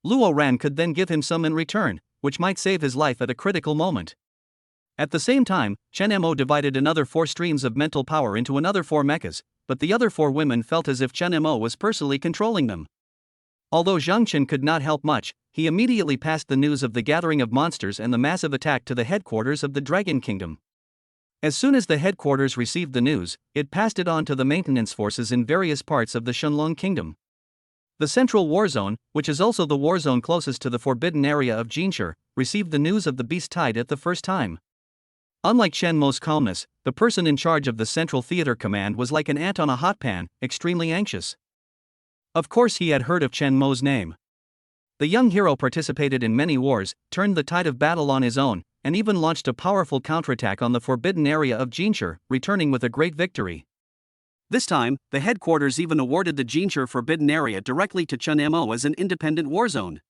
Luo Ran could then give him some in return, which might save his life at a critical moment. At the same time, Chen Mo divided another 4 streams of mental power into another 4 mechas, but the other 4 women felt as if Chen Mo was personally controlling them. Although Zhang Chen could not help much, he immediately passed the news of the gathering of monsters and the massive attack to the headquarters of the Dragon Kingdom. As soon as the headquarters received the news, it passed it on to the maintenance forces in various parts of the Shenlong Kingdom. The central war zone, which is also the war zone closest to the forbidden area of Jinshi, received the news of the beast tide at the first time. Unlike Chen Mo's calmness, the person in charge of the Central Theater Command was like an ant on a hot pan, extremely anxious. Of course, he had heard of Chen Mo's name. The young hero participated in many wars, turned the tide of battle on his own, and even launched a powerful counterattack on the forbidden area of Jinshi, returning with a great victory. This time, the headquarters even awarded the Jinshi forbidden area directly to Chen Mo as an independent war zone.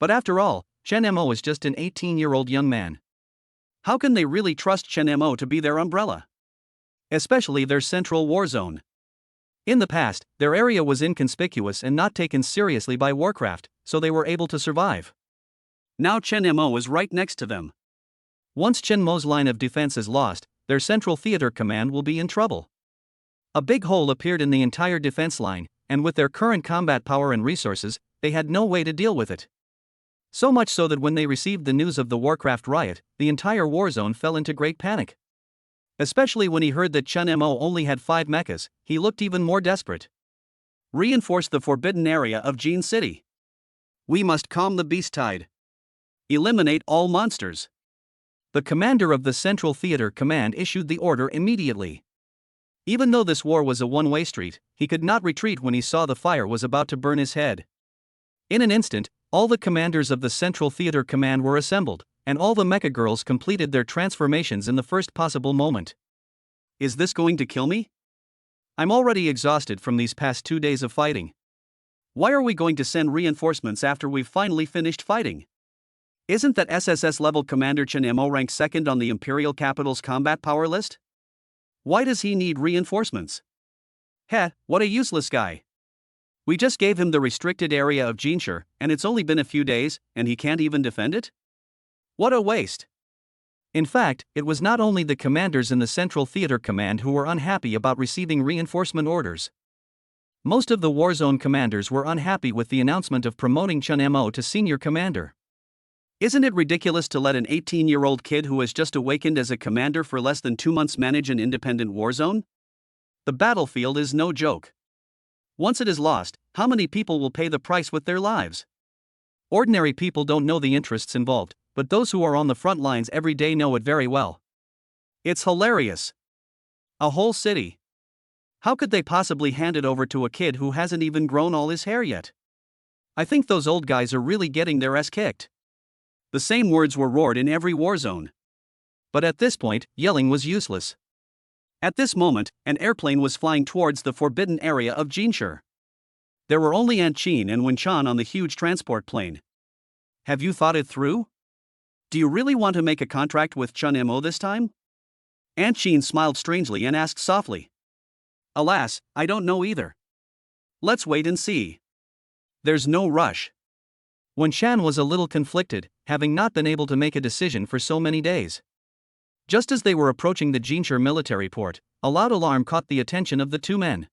But after all, Chen Mo is just an 18-year-old young man. How can they really trust Chen Mo to be their umbrella? Especially their central war zone. In the past, their area was inconspicuous and not taken seriously by Warcraft, so they were able to survive. Now Chen Mo is right next to them. Once Chen Mo's line of defense is lost, their Central Theater Command will be in trouble. A big hole appeared in the entire defense line, and with their current combat power and resources, they had no way to deal with it. So much so that when they received the news of the Warcraft riot, the entire war zone fell into great panic. Especially when he heard that Chen Mo only had 5 mechas, he looked even more desperate. Reinforce the forbidden area of Jin City. We must calm the beast tide. Eliminate all monsters. The commander of the Central Theater Command issued the order immediately. Even though this war was a one-way street, he could not retreat when he saw the fire was about to burn his head. In an instant, all the commanders of the Central Theater Command were assembled, and all the mecha girls completed their transformations in the first possible moment. Is this going to kill me? I'm already exhausted from these past 2 days of fighting. Why are we going to send reinforcements after we've finally finished fighting? Isn't that SSS level Commander Chen Mo ranked 2nd on the Imperial Capital's combat power list? Why does he need reinforcements? Heh, what a useless guy. We just gave him the restricted area of Jinshi, and it's only been a few days, and he can't even defend it? What a waste. In fact, it was not only the commanders in the Central Theater Command who were unhappy about receiving reinforcement orders. Most of the Warzone commanders were unhappy with the announcement of promoting Chen Mo to senior commander. Isn't it ridiculous to let an 18-year-old kid who has just awakened as a commander for less than 2 months manage an independent war zone? The battlefield is no joke. Once it is lost, how many people will pay the price with their lives? Ordinary people don't know the interests involved, but those who are on the front lines every day know it very well. It's hilarious. A whole city. How could they possibly hand it over to a kid who hasn't even grown all his hair yet? I think those old guys are really getting their ass kicked. The same words were roared in every war zone. But at this point, yelling was useless. At this moment, an airplane was flying towards the forbidden area of Jinshi. There were only Ant Chin and Wen Chan on the huge transport plane. Have you thought it through? Do you really want to make a contract with Chen Mo this time? Ant Chin smiled strangely and asked softly. Alas, I don't know either. Let's wait and see. There's no rush. Wen Chan was a little conflicted, having not been able to make a decision for so many days. Just as they were approaching the Jinshi military port, a loud alarm caught the attention of the 2 men.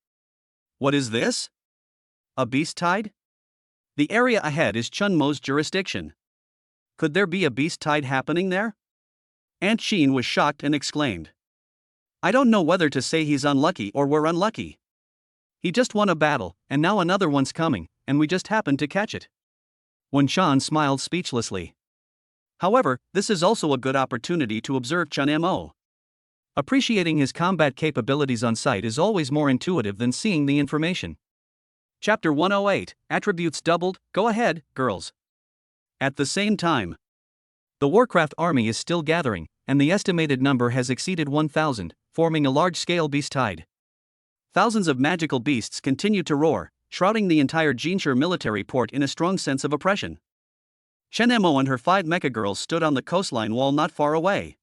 What is this? A beast tide? The area ahead is Chunmo's jurisdiction. Could there be a beast tide happening there? Aunt Sheen was shocked and exclaimed. I don't know whether to say he's unlucky or we're unlucky. He just won a battle, and now another one's coming, and we just happened to catch it. Wen Shan smiled speechlessly. However, this is also a good opportunity to observe Chun Mo. Appreciating his combat capabilities on sight is always more intuitive than seeing the information. Chapter 108, Attributes Doubled. Go ahead, girls. At the same time, the Warcraft army is still gathering, and the estimated number has exceeded 1,000, forming a large-scale beast tide. Thousands of magical beasts continue to roar, shrouding the entire Jinshur military port in a strong sense of oppression. Chen Mo and her 5 mecha girls stood on the coastline wall not far away.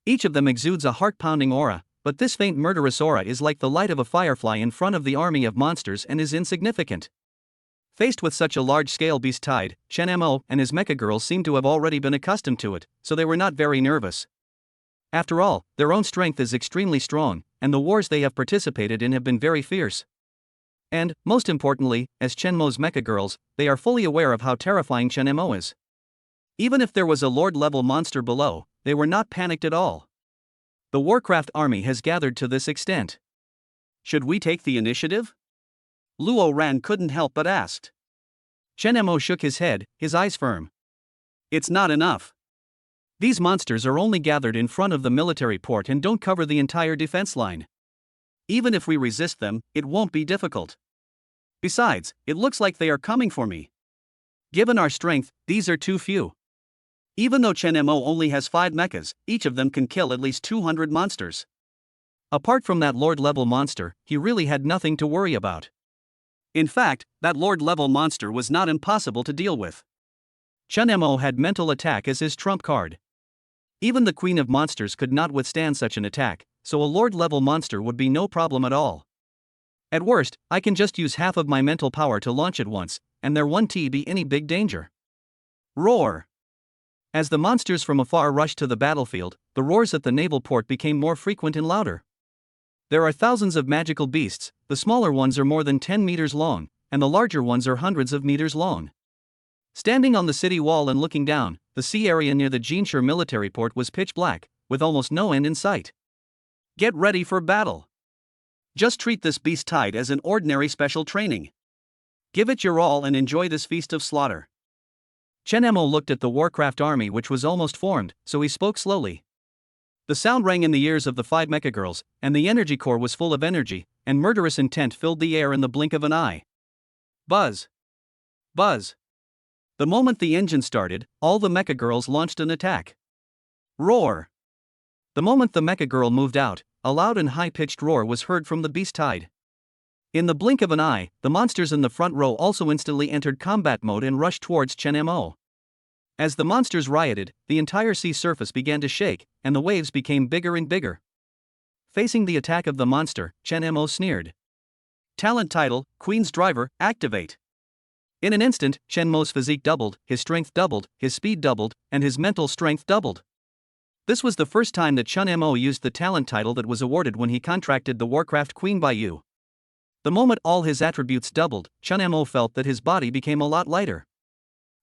Each of them exudes a heart-pounding aura, but this faint murderous aura is like the light of a firefly in front of the army of monsters and is insignificant. Faced with such a large-scale beast tide, Chen Mo and his mecha girls seem to have already been accustomed to it, so they were not very nervous. After all, their own strength is extremely strong, and the wars they have participated in have been very fierce. And, most importantly, as Chen Mo's mecha girls, they are fully aware of how terrifying Chen Mo is. Even if there was a lord-level monster below, they were not panicked at all. The Warcraft army has gathered to this extent. Should we take the initiative? Luo Ran couldn't help but asked. Chen Mo shook his head, his eyes firm. It's not enough. These monsters are only gathered in front of the military port and don't cover the entire defense line. Even if we resist them, it won't be difficult. Besides, it looks like they are coming for me. Given our strength, these are too few. Even though Chen Mo only has 5 mechas, each of them can kill at least 200 monsters. Apart from that lord-level monster, he really had nothing to worry about. In fact, that lord-level monster was not impossible to deal with. Chen Mo had mental attack as his trump card. Even the Queen of Monsters could not withstand such an attack, so a lord-level monster would be no problem at all. At worst, I can just use half of my mental power to launch it once, and there won't be any big danger. Roar! As the monsters from afar rushed to the battlefield, the roars at the naval port became more frequent and louder. There are thousands of magical beasts, the smaller ones are more than 10 meters long, and the larger ones are hundreds of meters long. Standing on the city wall and looking down, the sea area near the Jinshur military port was pitch black, with almost no end in sight. Get ready for battle. Just treat this beast tide as an ordinary special training. Give it your all and enjoy this feast of slaughter. Chen Mo looked at the Warcraft army which was almost formed, so he spoke slowly. The sound rang in the ears of the 5 mecha girls, and the energy core was full of energy, and murderous intent filled the air in the blink of an eye. Buzz! Buzz! The moment the engine started, all the mecha girls launched an attack. Roar! The moment the mecha girl moved out, a loud and high-pitched roar was heard from the beast tide. In the blink of an eye, the monsters in the front row also instantly entered combat mode and rushed towards Chen Mo. As the monsters rioted, the entire sea surface began to shake, and the waves became bigger and bigger. Facing the attack of the monster, Chen Mo sneered. Talent title, Queen's Driver, activate. In an instant, Chen Mo's physique doubled, his strength doubled, his speed doubled, and his mental strength doubled. This was the first time that Chen Mo used the talent title that was awarded when he contracted the Warcraft Queen by Yu. The moment all his attributes doubled, Chen Mo felt that his body became a lot lighter.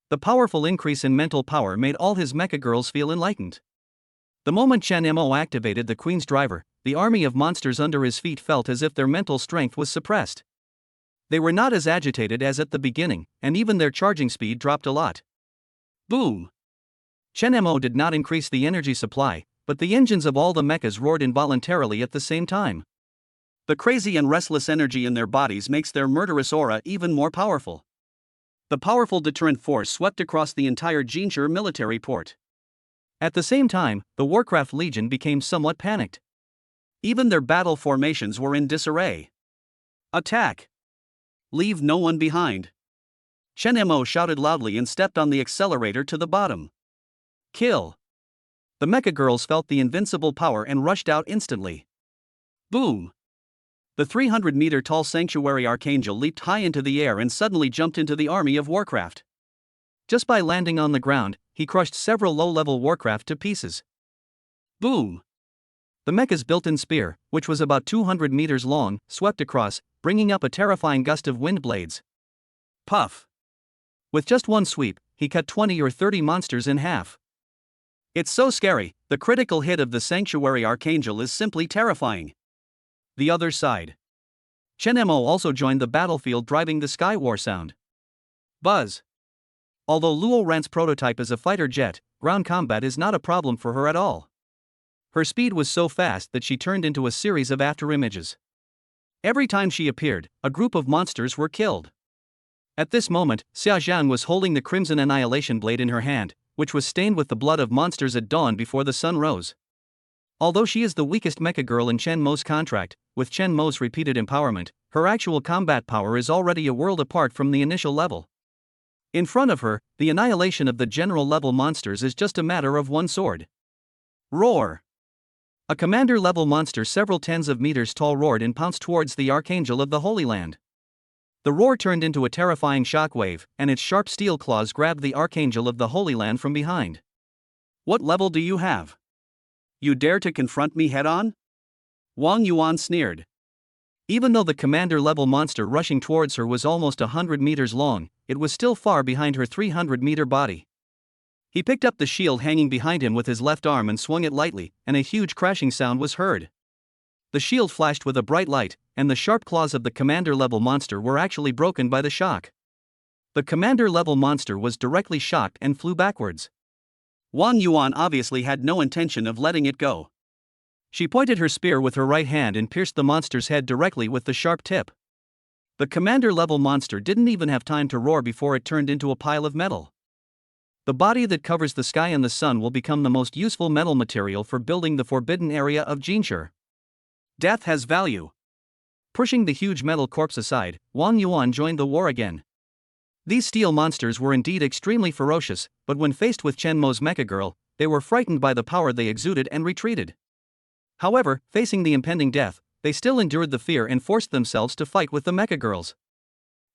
The powerful increase in mental power made all his mecha girls feel enlightened. The moment Chen Mo activated the Queen's Driver, the army of monsters under his feet felt as if their mental strength was suppressed. They were not as agitated as at the beginning, and even their charging speed dropped a lot. Boom! Chen Mo did not increase the energy supply, but the engines of all the mechas roared involuntarily at the same time. The crazy and restless energy in their bodies makes their murderous aura even more powerful. The powerful deterrent force swept across the entire Jinshur military port. At the same time, the Warcraft Legion became somewhat panicked. Even their battle formations were in disarray. Attack! Leave no one behind. Chen Mo shouted loudly and stepped on the accelerator to the bottom. Kill! The mecha girls felt the invincible power and rushed out instantly. Boom! The 300-meter-tall Sanctuary Archangel leaped high into the air and suddenly jumped into the army of Warcraft. Just by landing on the ground, he crushed several low-level Warcraft to pieces. Boom! The mecha's built-in spear, which was about 200 meters long, swept across, bringing up a terrifying gust of wind blades. Puff! With just one sweep, he cut 20 or 30 monsters in half. It's so scary, the critical hit of the Sanctuary Archangel is simply terrifying. The other side. Chen Mo also joined the battlefield driving the Sky War sound. Buzz. Although Luo Ran's prototype is a fighter jet, ground combat is not a problem for her at all. Her speed was so fast that she turned into a series of afterimages. Every time she appeared, a group of monsters were killed. At this moment, Xia Zhang was holding the Crimson Annihilation Blade in her hand, which was stained with the blood of monsters at dawn before the sun rose. Although she is the weakest mecha girl in Chen Mo's contract, with Chen Mo's repeated empowerment, her actual combat power is already a world apart from the initial level. In front of her, the annihilation of the general level monsters is just a matter of one sword. Roar! A commander-level monster several tens of meters tall roared and pounced towards the Archangel of the Holy Land. The roar turned into a terrifying shockwave, and its sharp steel claws grabbed the Archangel of the Holy Land from behind. What level do you have? You dare to confront me head-on? Wang Yuan sneered. Even though the commander-level monster rushing towards her was almost 100 meters long, it was still far behind her 300-meter body. He picked up the shield hanging behind him with his left arm and swung it lightly, and a huge crashing sound was heard. The shield flashed with a bright light, and the sharp claws of the commander-level monster were actually broken by the shock. The commander-level monster was directly shocked and flew backwards. Wang Yuan obviously had no intention of letting it go. She pointed her spear with her right hand and pierced the monster's head directly with the sharp tip. The commander-level monster didn't even have time to roar before it turned into a pile of metal. The body that covers the sky and the sun will become the most useful metal material for building the forbidden area of Jinshi. Death has value. Pushing the huge metal corpse aside, Wang Yuan joined the war again. These steel monsters were indeed extremely ferocious, but when faced with Chen Mo's mecha girl, they were frightened by the power they exuded and retreated. However, facing the impending death, they still endured the fear and forced themselves to fight with the mecha girls.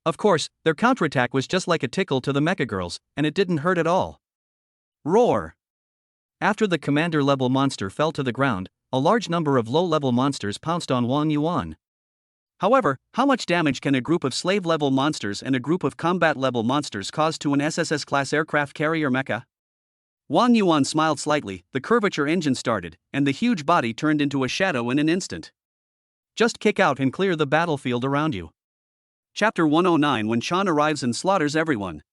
Of course, their counterattack was just like a tickle to the mecha girls, and it didn't hurt at all. Roar! After the commander-level monster fell to the ground, a large number of low-level monsters pounced on Wang Yuan. However, how much damage can a group of slave-level monsters and a group of combat-level monsters cause to an SSS-class aircraft carrier mecha? Wang Yuan smiled slightly, the curvature engine started, and the huge body turned into a shadow in an instant. Just kick out and clear the battlefield around you. Chapter 109 When Chan arrives and slaughters everyone.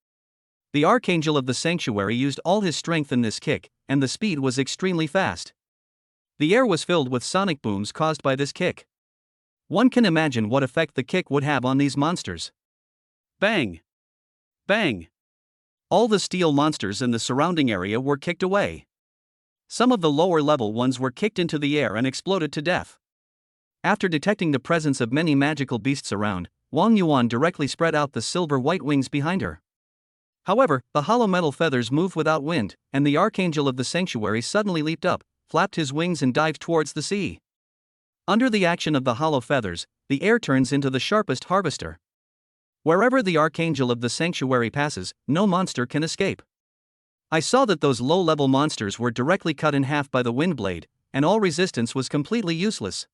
The Archangel of the Sanctuary used all his strength in this kick, and the speed was extremely fast. The air was filled with sonic booms caused by this kick. One can imagine what effect the kick would have on these monsters. Bang! Bang! All the steel monsters in the surrounding area were kicked away. Some of the lower level ones were kicked into the air and exploded to death. After detecting the presence of many magical beasts around, Wang Yuan directly spread out the silver-white wings behind her. However, the hollow metal feathers moved without wind, and the Archangel of the Sanctuary suddenly leaped up, flapped his wings and dived towards the sea. Under the action of the hollow feathers, the air turns into the sharpest harvester. Wherever the Archangel of the Sanctuary passes, no monster can escape. I saw that those low-level monsters were directly cut in half by the wind blade, and all resistance was completely useless.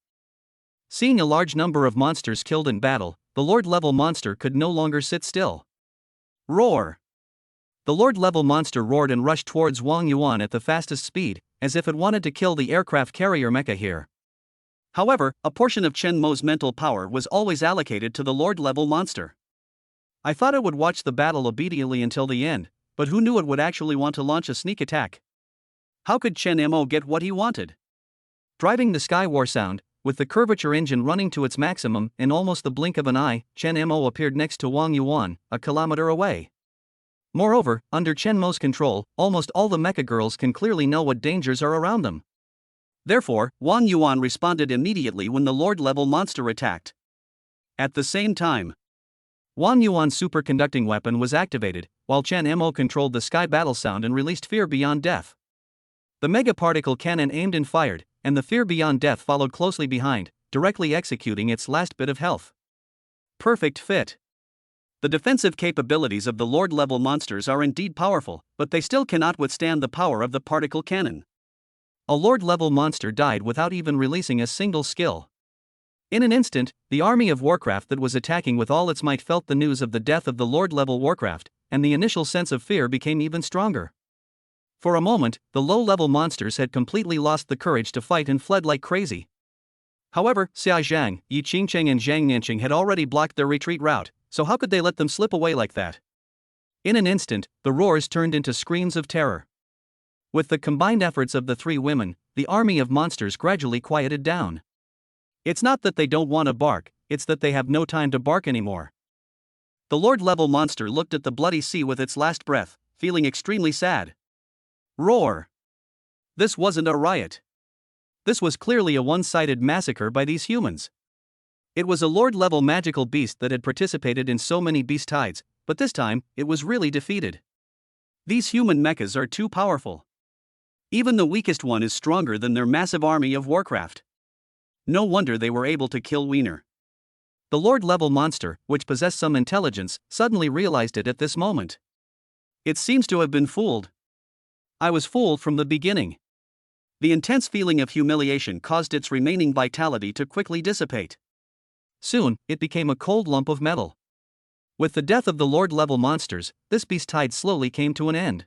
Seeing a large number of monsters killed in battle, the Lord-level monster could no longer sit still. Roar! The Lord-level monster roared and rushed towards Wang Yuan at the fastest speed, as if it wanted to kill the aircraft carrier mecha here. However, a portion of Chen Mo's mental power was always allocated to the Lord-level monster. I thought it would watch the battle obediently until the end, but who knew it would actually want to launch a sneak attack? How could Chen Mo get what he wanted? Driving the Sky War sound, with the curvature engine running to its maximum, in almost the blink of an eye, Chen Mo appeared next to Wang Yuan, a kilometer away. Moreover, under Chen Mo's control, almost all the mecha girls can clearly know what dangers are around them. Therefore, Wang Yuan responded immediately when the Lord-level monster attacked. At the same time, Wang Yuan's superconducting weapon was activated, while Chen Mo controlled the sky battle sound and released Fear Beyond Death. The mega particle cannon aimed and fired, and the Fear Beyond Death followed closely behind, directly executing its last bit of health. Perfect fit. The defensive capabilities of the Lord-level monsters are indeed powerful, but they still cannot withstand the power of the particle cannon. A Lord-level monster died without even releasing a single skill. In an instant, the army of Warcraft that was attacking with all its might felt the news of the death of the Lord-level Warcraft, and the initial sense of fear became even stronger. For a moment, the low-level monsters had completely lost the courage to fight and fled like crazy. However, Xia Zhang, Yi Qingcheng and Zhang Nianqing had already blocked their retreat route, so how could they let them slip away like that? In an instant, the roars turned into screams of terror. With the combined efforts of the three women, the army of monsters gradually quieted down. It's not that they don't want to bark, it's that they have no time to bark anymore. The Lord-level monster looked at the bloody sea with its last breath, feeling extremely sad. Roar! This wasn't a riot. This was clearly a one-sided massacre by these humans. It was a Lord-level magical beast that had participated in so many beast tides, but this time, it was really defeated. These human mechas are too powerful. Even the weakest one is stronger than their massive army of Warcraft. No wonder they were able to kill Wiener. The Lord-level monster, which possessed some intelligence, suddenly realized it at this moment. It seems to have been fooled. I was fooled from the beginning. The intense feeling of humiliation caused its remaining vitality to quickly dissipate. Soon, it became a cold lump of metal. With the death of the Lord-level monsters, this beast tide slowly came to an end.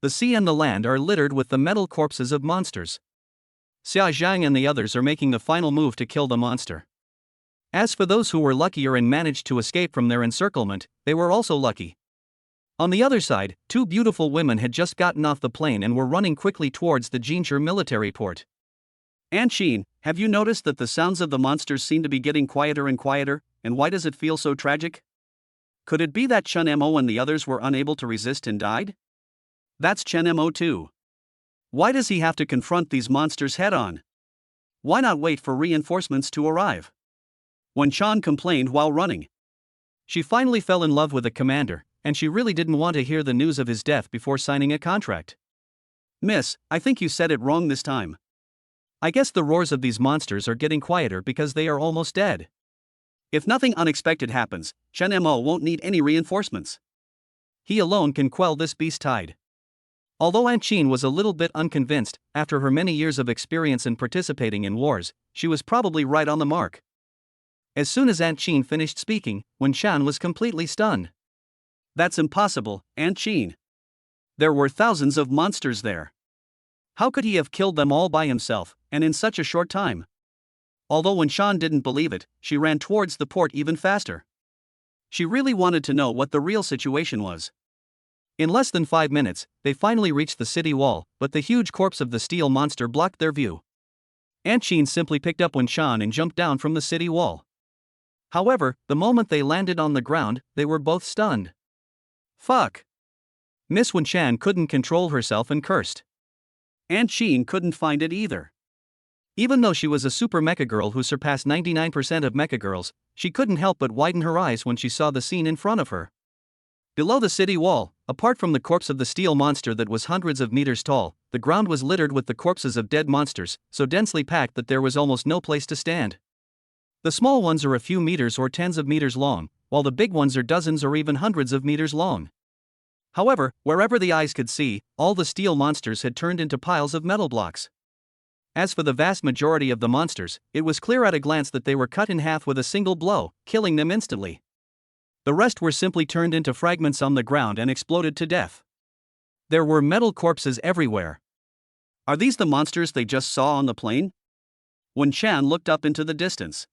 The sea and the land are littered with the metal corpses of monsters. Xia Zhang and the others are making the final move to kill the monster. As for those who were luckier and managed to escape from their encirclement, they were also lucky. On the other side, two beautiful women had just gotten off the plane and were running quickly towards the Jinzhi military port. Aunt Sheen, have you noticed that the sounds of the monsters seem to be getting quieter and quieter, and why does it feel so tragic? Could it be that Chen Mo and the others were unable to resist and died? That's Chen Mo too. Why does he have to confront these monsters head-on? Why not wait for reinforcements to arrive? Wen Chan complained while running. She finally fell in love with the commander, and she really didn't want to hear the news of his death before signing a contract. Miss, I think you said it wrong this time. I guess the roars of these monsters are getting quieter because they are almost dead. If nothing unexpected happens, Chen Mo won't need any reinforcements. He alone can quell this beast tide. Although Aunt Qin was a little bit unconvinced, after her many years of experience in participating in wars, she was probably right on the mark. As soon as Aunt Qin finished speaking, Wen Chan was completely stunned. That's impossible, Aunt Qin. There were thousands of monsters there. How could he have killed them all by himself, and in such a short time? Although Wen Chan didn't believe it, she ran towards the port even faster. She really wanted to know what the real situation was. In less than 5 minutes, they finally reached the city wall, but the huge corpse of the steel monster blocked their view. Aunt Qin simply picked up Wen Chan and jumped down from the city wall. However, the moment they landed on the ground, they were both stunned. Fuck! Miss Wen Chan couldn't control herself and cursed. Aunt Qin couldn't find it either. Even though she was a super mecha girl who surpassed 99% of mecha girls, she couldn't help but widen her eyes when she saw the scene in front of her. Below the city wall, apart from the corpse of the steel monster that was hundreds of meters tall, the ground was littered with the corpses of dead monsters, so densely packed that there was almost no place to stand. The small ones are a few meters or tens of meters long, while the big ones are dozens or even hundreds of meters long. However, wherever the eyes could see, all the steel monsters had turned into piles of metal blocks. As for the vast majority of the monsters, it was clear at a glance that they were cut in half with a single blow, killing them instantly. The rest were simply turned into fragments on the ground and exploded to death. There were metal corpses everywhere. Are these the monsters they just saw on the plane? Wen Chan looked up into the distance.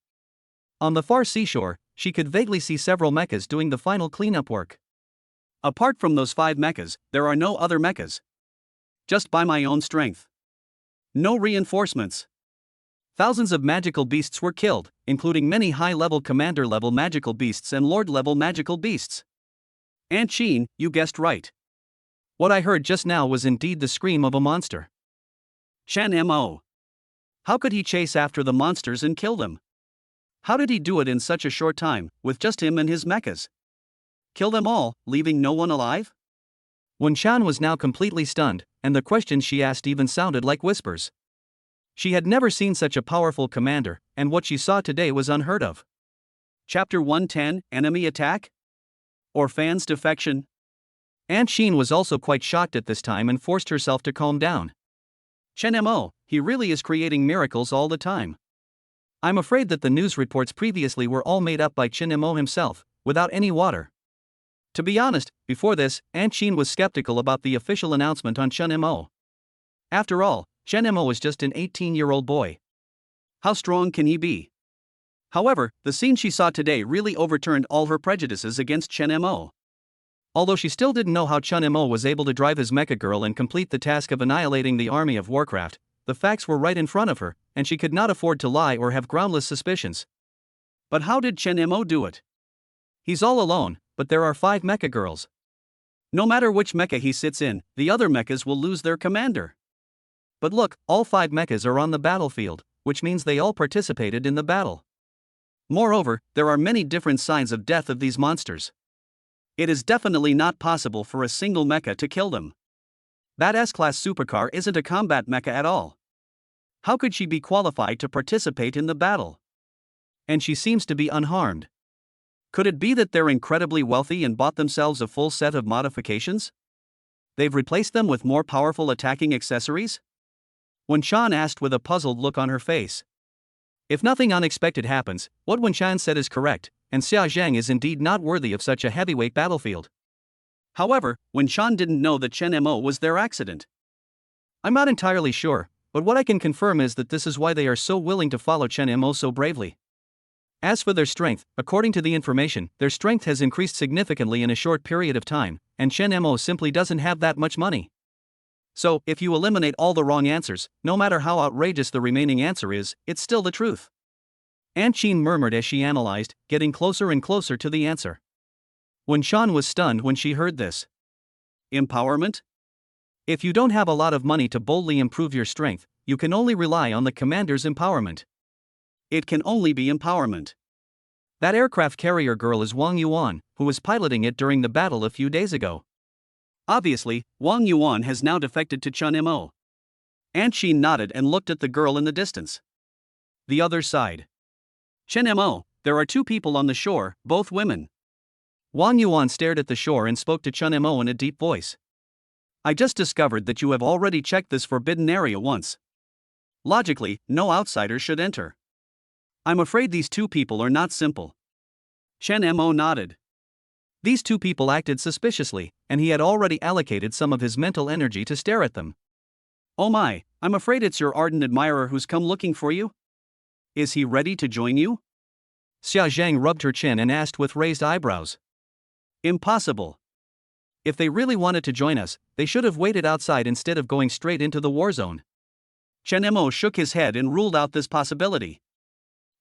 On the far seashore, she could vaguely see several mechas doing the final cleanup work. Apart from those 5 mechas, there are no other mechas. Just by my own strength. No reinforcements. Thousands of magical beasts were killed, including many high-level commander-level magical beasts and lord-level magical beasts. Aunt Qin, you guessed right. What I heard just now was indeed the scream of a monster. Chen Mo. How could he chase after the monsters and kill them? How did he do it in such a short time, with just him and his mechas? Kill them all, leaving no one alive? Wen Chan was now completely stunned, and the questions she asked even sounded like whispers. She had never seen such a powerful commander, and what she saw today was unheard of. Chapter 110, Enemy Attack? Or Fans Defection? Aunt Qin was also quite shocked at this time and forced herself to calm down. Chen Mo, he really is creating miracles all the time. I'm afraid that the news reports previously were all made up by Chen Mo himself, without any water. To be honest, before this, Aunt Chin was skeptical about the official announcement on Chun Mo. After all, Chen Mo is just an 18-year-old boy. How strong can he be? However, the scene she saw today really overturned all her prejudices against Chen Mo. Although she still didn't know how Chun Mo was able to drive his mecha girl and complete the task of annihilating the army of Warcraft, the facts were right in front of her, and she could not afford to lie or have groundless suspicions. But how did Chen Mo do it? He's all alone, but there are 5 mecha girls. No matter which mecha he sits in, the other mechas will lose their commander. But look, all 5 mechas are on the battlefield, which means they all participated in the battle. Moreover, there are many different signs of death of these monsters. It is definitely not possible for a single mecha to kill them. That S-class supercar isn't a combat mecha at all. How could she be qualified to participate in the battle? And she seems to be unharmed. Could it be that they're incredibly wealthy and bought themselves a full set of modifications? They've replaced them with more powerful attacking accessories? Wen-chan asked with a puzzled look on her face. If nothing unexpected happens, what Wen-chan said is correct, and Xia Zhang is indeed not worthy of such a heavyweight battlefield. However, Wen-chan didn't know that Chen Mo was their accident. I'm not entirely sure, but what I can confirm is that this is why they are so willing to follow Chen Mo so bravely. As for their strength, according to the information, their strength has increased significantly in a short period of time, and Chen Mo simply doesn't have that much money. So, if you eliminate all the wrong answers, no matter how outrageous the remaining answer is, it's still the truth. Aunt Chin murmured as she analyzed, getting closer and closer to the answer. Wen-chan was stunned when she heard this. Empowerment? If you don't have a lot of money to boldly improve your strength, you can only rely on the commander's empowerment. It can only be empowerment. That aircraft carrier girl is Wang Yuan, who was piloting it during the battle a few days ago. Obviously, Wang Yuan has now defected to Chun Mo. Aunt Chin nodded and looked at the girl in the distance. The other side. Chen Mo, there are 2 people on the shore, both women. Wang Yuan stared at the shore and spoke to Chun Mo in a deep voice. I just discovered that you have already checked this forbidden area once. Logically, no outsider should enter. I'm afraid these 2 people are not simple. Chen Mo nodded. These 2 people acted suspiciously, and he had already allocated some of his mental energy to stare at them. Oh my, I'm afraid it's your ardent admirer who's come looking for you? Is he ready to join you? Xia Zhang rubbed her chin and asked with raised eyebrows. Impossible. If they really wanted to join us, they should have waited outside instead of going straight into the war zone. Chen Mo shook his head and ruled out this possibility.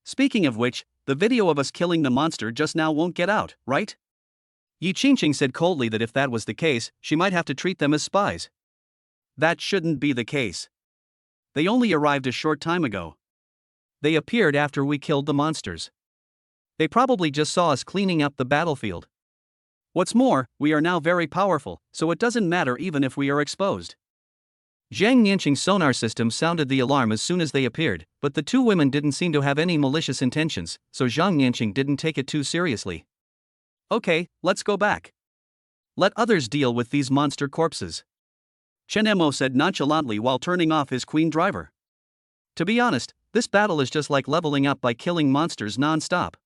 Speaking of which, the video of us killing the monster just now won't get out, right? Yi Qingqing said coldly that if that was the case, she might have to treat them as spies. That shouldn't be the case. They only arrived a short time ago. They appeared after we killed the monsters. They probably just saw us cleaning up the battlefield. What's more, we are now very powerful, so it doesn't matter even if we are exposed. Zhang Nianqing's sonar system sounded the alarm as soon as they appeared, but the 2 women didn't seem to have any malicious intentions, so Zhang Nianqing didn't take it too seriously. Okay, let's go back. Let others deal with these monster corpses, Chen Mo said nonchalantly while turning off his queen driver. To be honest, this battle is just like leveling up by killing monsters non-stop.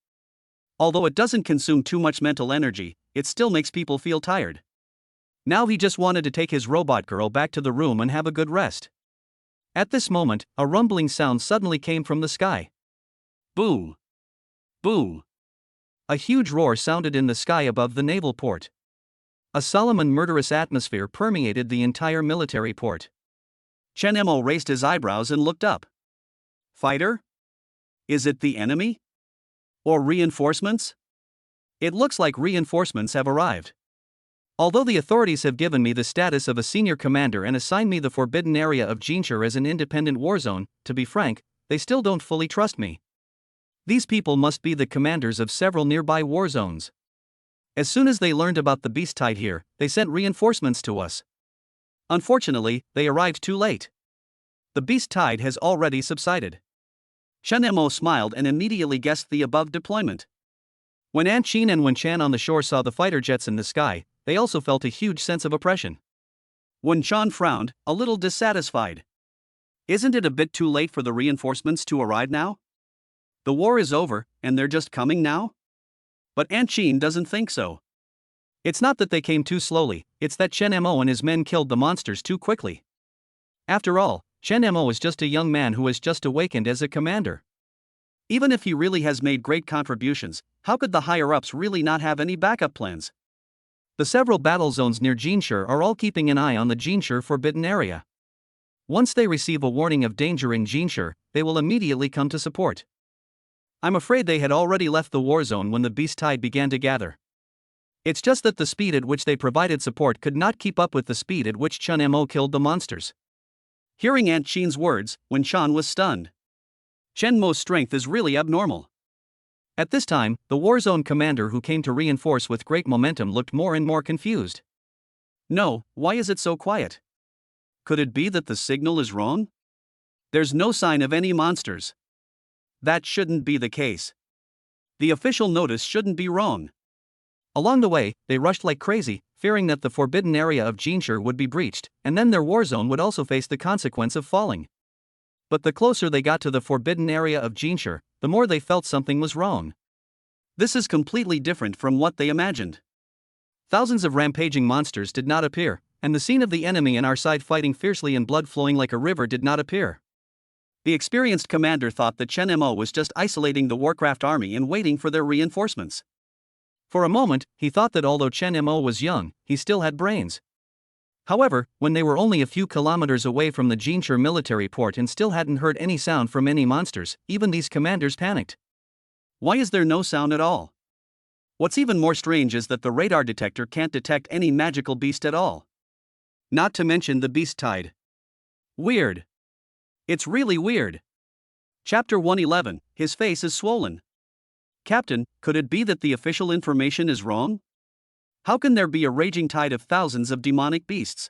Although it doesn't consume too much mental energy, it still makes people feel tired. Now he just wanted to take his robot girl back to the room and have a good rest. At this moment, a rumbling sound suddenly came from the sky. Boom! Boom! A huge roar sounded in the sky above the naval port. A solemn and murderous atmosphere permeated the entire military port. Chen Mo raised his eyebrows and looked up. Fighter? Is it the enemy? Or reinforcements? It looks like reinforcements have arrived. Although the authorities have given me the status of a senior commander and assigned me the forbidden area of Jinshi as an independent war zone, to be frank, they still don't fully trust me. These people must be the commanders of several nearby war zones. As soon as they learned about the beast tide here, they sent reinforcements to us. Unfortunately, they arrived too late. The beast tide has already subsided. Chen Mo smiled and immediately guessed the above deployment. When Aunt Chin and Wen-chan on the shore saw the fighter jets in the sky, they also felt a huge sense of oppression. Wen-chan frowned, a little dissatisfied. Isn't it a bit too late for the reinforcements to arrive now? The war is over, and they're just coming now? But Aunt Chin doesn't think so. It's not that they came too slowly, it's that Chen Mo and his men killed the monsters too quickly. After all, Chen Mo is just a young man who has just awakened as a commander. Even if he really has made great contributions, how could the higher-ups really not have any backup plans? The several battle zones near Jinshi are all keeping an eye on the Jinshi forbidden area. Once they receive a warning of danger in Jinshi, they will immediately come to support. I'm afraid they had already left the war zone when the beast tide began to gather. It's just that the speed at which they provided support could not keep up with the speed at which Chen Mo killed the monsters. Hearing Aunt Qin's words, Wen Shan was stunned. Chen Mo's strength is really abnormal. At this time, the war zone commander who came to reinforce with great momentum looked more and more confused. No, why is it so quiet? Could it be that the signal is wrong? There's no sign of any monsters. That shouldn't be the case. The official notice shouldn't be wrong. Along the way, they rushed like crazy, fearing that the forbidden area of Jinshi would be breached, and then their war zone would also face the consequence of falling. But the closer they got to the forbidden area of Jinshi, the more they felt something was wrong. This is completely different from what they imagined. Thousands of rampaging monsters did not appear, and the scene of the enemy on our side fighting fiercely and blood flowing like a river did not appear. The experienced commander thought that Chen Mo was just isolating the Warcraft army and waiting for their reinforcements. For a moment, he thought that although Chen Mo was young, he still had brains. However, when they were only a few kilometers away from the Jinshi military port and still hadn't heard any sound from any monsters, even these commanders panicked. Why is there no sound at all? What's even more strange is that the radar detector can't detect any magical beast at all. Not to mention the beast tide. Weird. It's really weird. Chapter 111, his face is swollen. Captain, could it be that the official information is wrong? How can there be a raging tide of thousands of demonic beasts?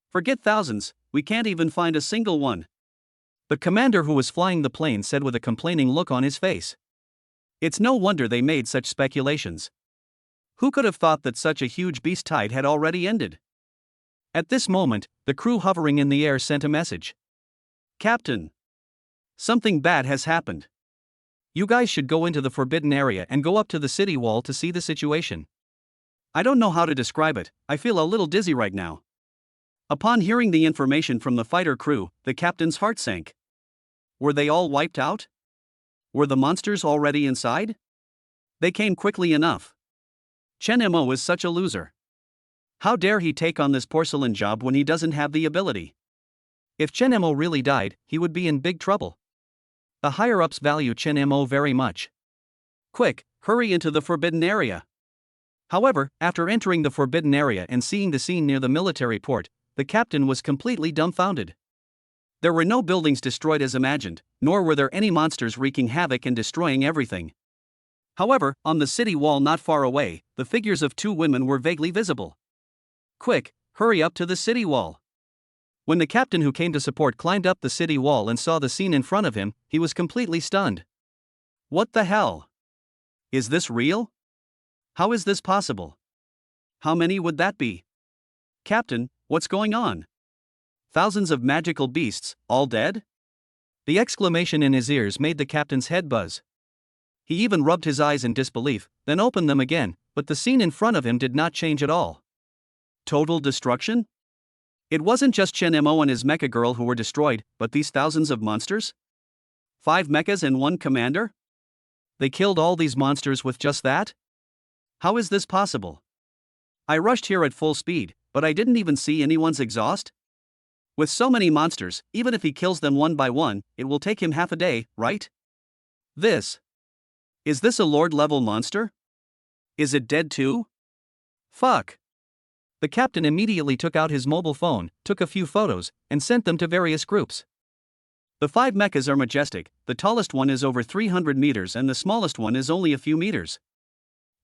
Forget thousands, we can't even find a single one. The commander who was flying the plane said with a complaining look on his face. It's no wonder they made such speculations. Who could have thought that such a huge beast tide had already ended? At this moment, the crew hovering in the air sent a message. Captain, something bad has happened. You guys should go into the forbidden area and go up to the city wall to see the situation. I don't know how to describe it, I feel a little dizzy right now. Upon hearing the information from the fighter crew, the captain's heart sank. Were they all wiped out? Were the monsters already inside? They came quickly enough. Chen Mo is such a loser. How dare he take on this porcelain job when he doesn't have the ability? If Chen Mo really died, he would be in big trouble. The higher-ups value Chen Mo very much. Quick, hurry into the forbidden area. However, after entering the forbidden area and seeing the scene near the military port, the captain was completely dumbfounded. There were no buildings destroyed as imagined, nor were there any monsters wreaking havoc and destroying everything. However, on the city wall not far away, the figures of two women were vaguely visible. Quick, hurry up to the city wall. When the captain who came to support climbed up the city wall and saw the scene in front of him, he was completely stunned. What the hell? Is this real? How is this possible? How many would that be? Captain, what's going on? Thousands of magical beasts, all dead? The exclamation in his ears made the captain's head buzz. He even rubbed his eyes in disbelief, then opened them again, but the scene in front of him did not change at all. Total destruction? It wasn't just Chen Mo and his mecha girl who were destroyed, but these thousands of monsters? 5 mechas and 1 commander? They killed all these monsters with just that? How is this possible? I rushed here at full speed, but I didn't even see anyone's exhaust? With so many monsters, even if he kills them one by one, it will take him half a day, right? Is this a Lord-level monster? Is it dead too? Fuck. The captain immediately took out his mobile phone, took a few photos, and sent them to various groups. The 5 mechas are majestic, the tallest one is over 300 meters and the smallest one is only a few meters.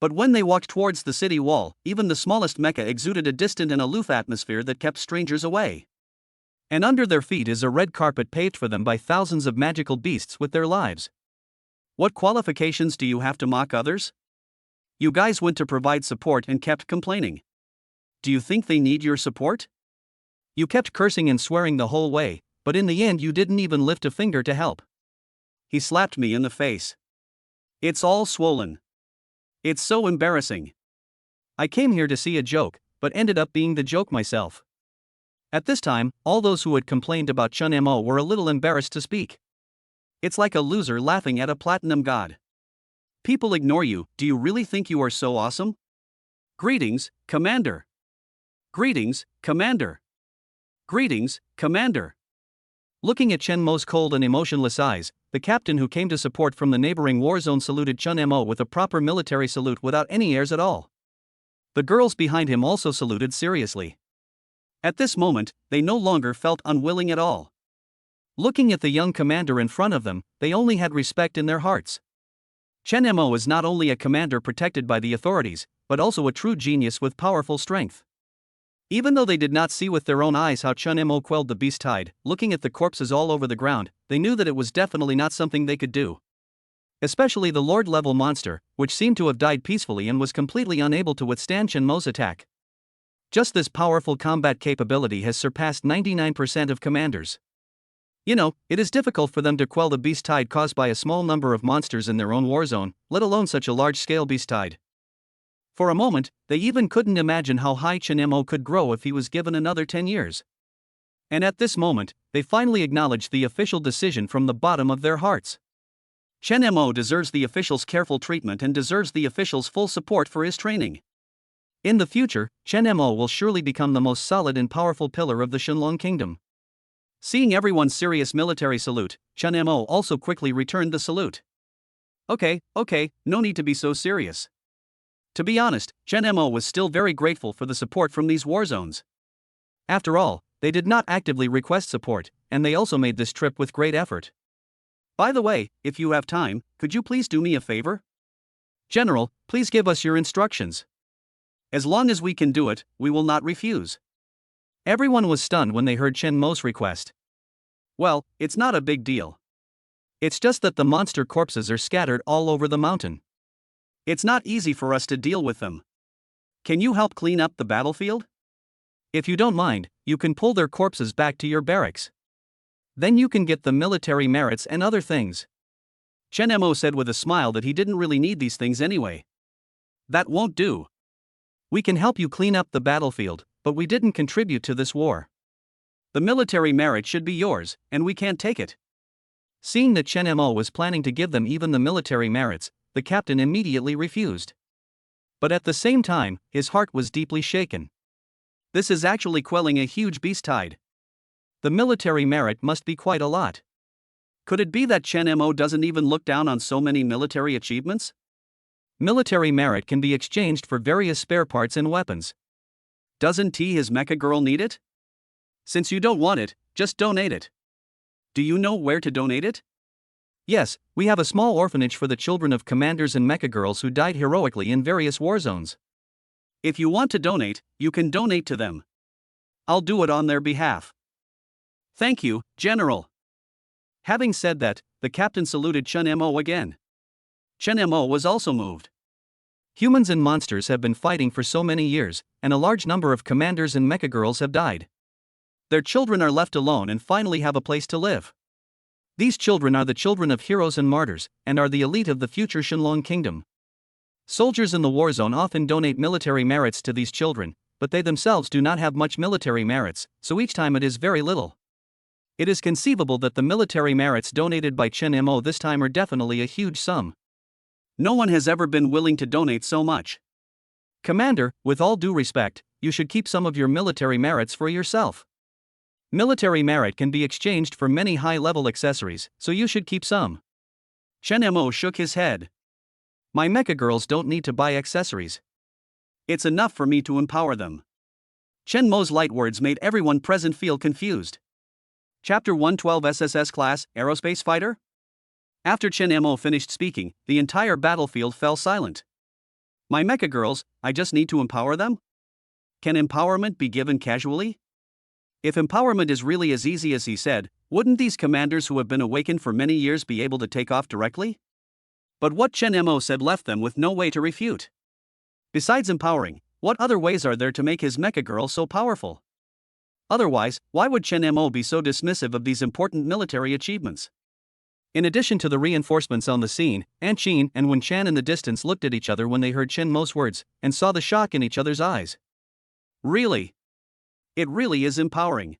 But when they walked towards the city wall, even the smallest mecha exuded a distant and aloof atmosphere that kept strangers away. And under their feet is a red carpet paved for them by thousands of magical beasts with their lives. What qualifications do you have to mock others? You guys went to provide support and kept complaining. Do you think they need your support? You kept cursing and swearing the whole way, but in the end you didn't even lift a finger to help. He slapped me in the face. It's all swollen. It's so embarrassing. I came here to see a joke, but ended up being the joke myself. At this time, all those who had complained about Chun Mo were a little embarrassed to speak. It's like a loser laughing at a platinum god. People ignore you. Do you really think you are so awesome? Greetings, Commander. Greetings, Commander. Greetings, Commander. Looking at Chen Mo's cold and emotionless eyes, the captain who came to support from the neighboring war zone saluted Chun Mo with a proper military salute without any airs at all. The girls behind him also saluted seriously. At this moment, they no longer felt unwilling at all. Looking at the young commander in front of them, they only had respect in their hearts. Chen Mo is not only a commander protected by the authorities, but also a true genius with powerful strength. Even though they did not see with their own eyes how Chun Mo quelled the beast tide, looking at the corpses all over the ground, they knew that it was definitely not something they could do. Especially the Lord-level monster, which seemed to have died peacefully and was completely unable to withstand Chen Mo's attack. Just this powerful combat capability has surpassed 99% of commanders. You know, it is difficult for them to quell the beast tide caused by a small number of monsters in their own war zone, let alone such a large-scale beast tide. For a moment, they even couldn't imagine how high Chen Mo could grow if he was given another 10 years. And at this moment, they finally acknowledged the official decision from the bottom of their hearts. Chen Mo deserves the officials' careful treatment and deserves the officials' full support for his training. In the future, Chen Mo will surely become the most solid and powerful pillar of the Shenlong Kingdom. Seeing everyone's serious military salute, Chen Mo also quickly returned the salute. Okay, no need to be so serious. To be honest, Chen Mo was still very grateful for the support from these war zones. After all, they did not actively request support, and they also made this trip with great effort. By the way, if you have time, could you please do me a favor? General, please give us your instructions. As long as we can do it, we will not refuse. Everyone was stunned when they heard Chen Mo's request. Well, it's not a big deal. It's just that the monster corpses are scattered all over the mountain. It's not easy for us to deal with them. Can you help clean up the battlefield? If you don't mind, you can pull their corpses back to your barracks. Then you can get the military merits and other things. Chen Mo said with a smile that he didn't really need these things anyway. That won't do. We can help you clean up the battlefield, but we didn't contribute to this war. The military merit should be yours, and we can't take it. Seeing that Chen Mo was planning to give them even the military merits, the captain immediately refused. But at the same time, his heart was deeply shaken. This is actually quelling a huge beast tide. The military merit must be quite a lot. Could it be that Chen Mo doesn't even look down on so many military achievements? Military merit can be exchanged for various spare parts and weapons. Doesn't his mecha girl need it? Since you don't want it, just donate it. Do you know where to donate it? Yes, we have a small orphanage for the children of commanders and mecha girls who died heroically in various war zones. If you want to donate, you can donate to them. I'll do it on their behalf. Thank you, General. Having said that, the captain saluted Chen Mo again. Chen Mo was also moved. Humans and monsters have been fighting for so many years, and a large number of commanders and mecha girls have died. Their children are left alone and finally have a place to live. These children are the children of heroes and martyrs, and are the elite of the future Shenlong Kingdom. Soldiers in the war zone often donate military merits to these children, but they themselves do not have much military merits, so each time it is very little. It is conceivable that the military merits donated by Chen Mo this time are definitely a huge sum. No one has ever been willing to donate so much. Commander, with all due respect, you should keep some of your military merits for yourself. Military merit can be exchanged for many high-level accessories, so you should keep some. Chen Mo shook his head. My mecha girls don't need to buy accessories. It's enough for me to empower them. Chen Mo's light words made everyone present feel confused. Chapter 112 SSS-class, Aerospace Fighter? After Chen Mo finished speaking, the entire battlefield fell silent. My mecha girls, I just need to empower them? Can empowerment be given casually? If empowerment is really as easy as he said, wouldn't these commanders who have been awakened for many years be able to take off directly? But what Chen Mo said left them with no way to refute. Besides empowering, what other ways are there to make his mecha girl so powerful? Otherwise, why would Chen Mo be so dismissive of these important military achievements? In addition to the reinforcements on the scene, An Qin and Wen Chan in the distance looked at each other when they heard Chen Mo's words, and saw the shock in each other's eyes. Really? It really is empowering.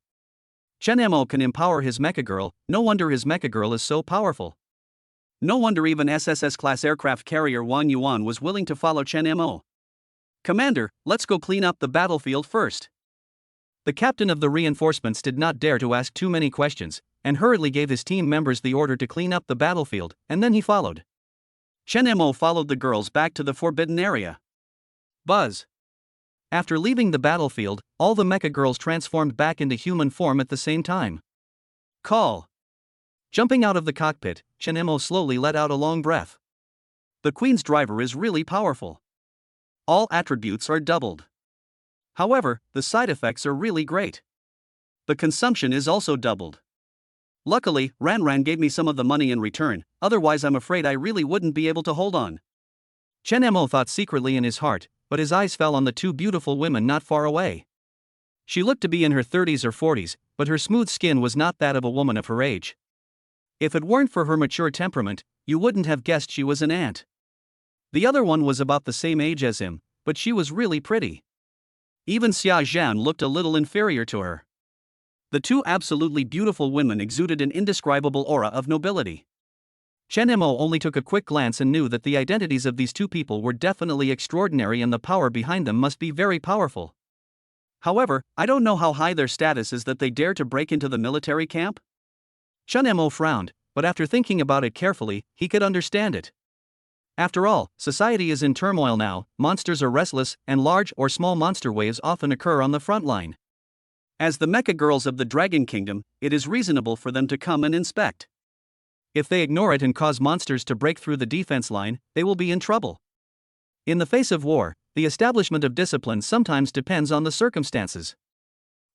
Chen Mo can empower his mecha girl, no wonder his mecha girl is so powerful. No wonder even SSS-class aircraft carrier Wang Yuan was willing to follow Chen Mo. Commander, let's go clean up the battlefield first. The captain of the reinforcements did not dare to ask too many questions, and hurriedly gave his team members the order to clean up the battlefield, and then he followed. Chen Mo followed the girls back to the forbidden area. Buzz. After leaving the battlefield, all the mecha girls transformed back into human form at the same time. Call. Jumping out of the cockpit, Chen Mo slowly let out a long breath. The Queen's driver is really powerful. All attributes are doubled. However, the side effects are really great. The consumption is also doubled. Luckily, Ran gave me some of the money in return, otherwise I'm afraid I really wouldn't be able to hold on. Chen Mo thought secretly in his heart, but his eyes fell on the two beautiful women not far away. She looked to be in her 30s or 40s, but her smooth skin was not that of a woman of her age. If it weren't for her mature temperament, you wouldn't have guessed she was an ant. The other one was about the same age as him, but she was really pretty. Even Xia Zhan looked a little inferior to her. The two absolutely beautiful women exuded an indescribable aura of nobility. Chen Mo only took a quick glance and knew that the identities of these two people were definitely extraordinary and the power behind them must be very powerful. However, I don't know how high their status is that they dare to break into the military camp. Chen Mo frowned, but after thinking about it carefully, he could understand it. After all, society is in turmoil now, monsters are restless, and large or small monster waves often occur on the front line. As the mecha girls of the Dragon Kingdom, it is reasonable for them to come and inspect. If they ignore it and cause monsters to break through the defense line, they will be in trouble. In the face of war, the establishment of discipline sometimes depends on the circumstances.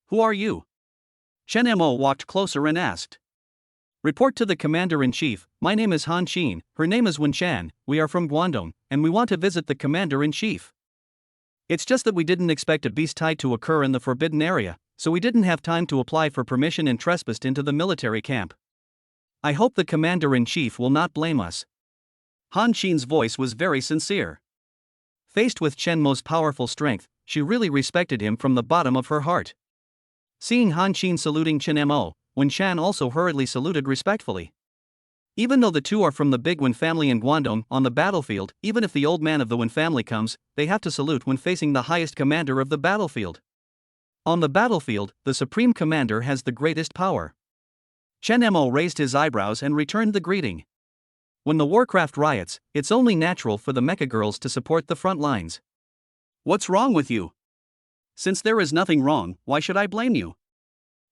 Who are you? Chen Mo walked closer and asked. Report to the Commander-in-Chief, my name is Han Qin, her name is Wen Chan, we are from Guangdong, and we want to visit the Commander-in-Chief. It's just that we didn't expect a beast tide to occur in the forbidden area, so we didn't have time to apply for permission and trespassed into the military camp. I hope the Commander-in-Chief will not blame us. Han Qin's voice was very sincere. Faced with Chen Mo's powerful strength, she really respected him from the bottom of her heart. Seeing Han Qin saluting Chen Mo, Wen Chan also hurriedly saluted respectfully. Even though the two are from the big Wen family in Guangdong, on the battlefield, even if the old man of the Wen family comes, they have to salute when facing the highest commander of the battlefield. On the battlefield, the supreme commander has the greatest power. Chen Mo raised his eyebrows and returned the greeting. When the warcraft riots, it's only natural for the mecha girls to support the front lines. What's wrong with you? Since there is nothing wrong, why should I blame you?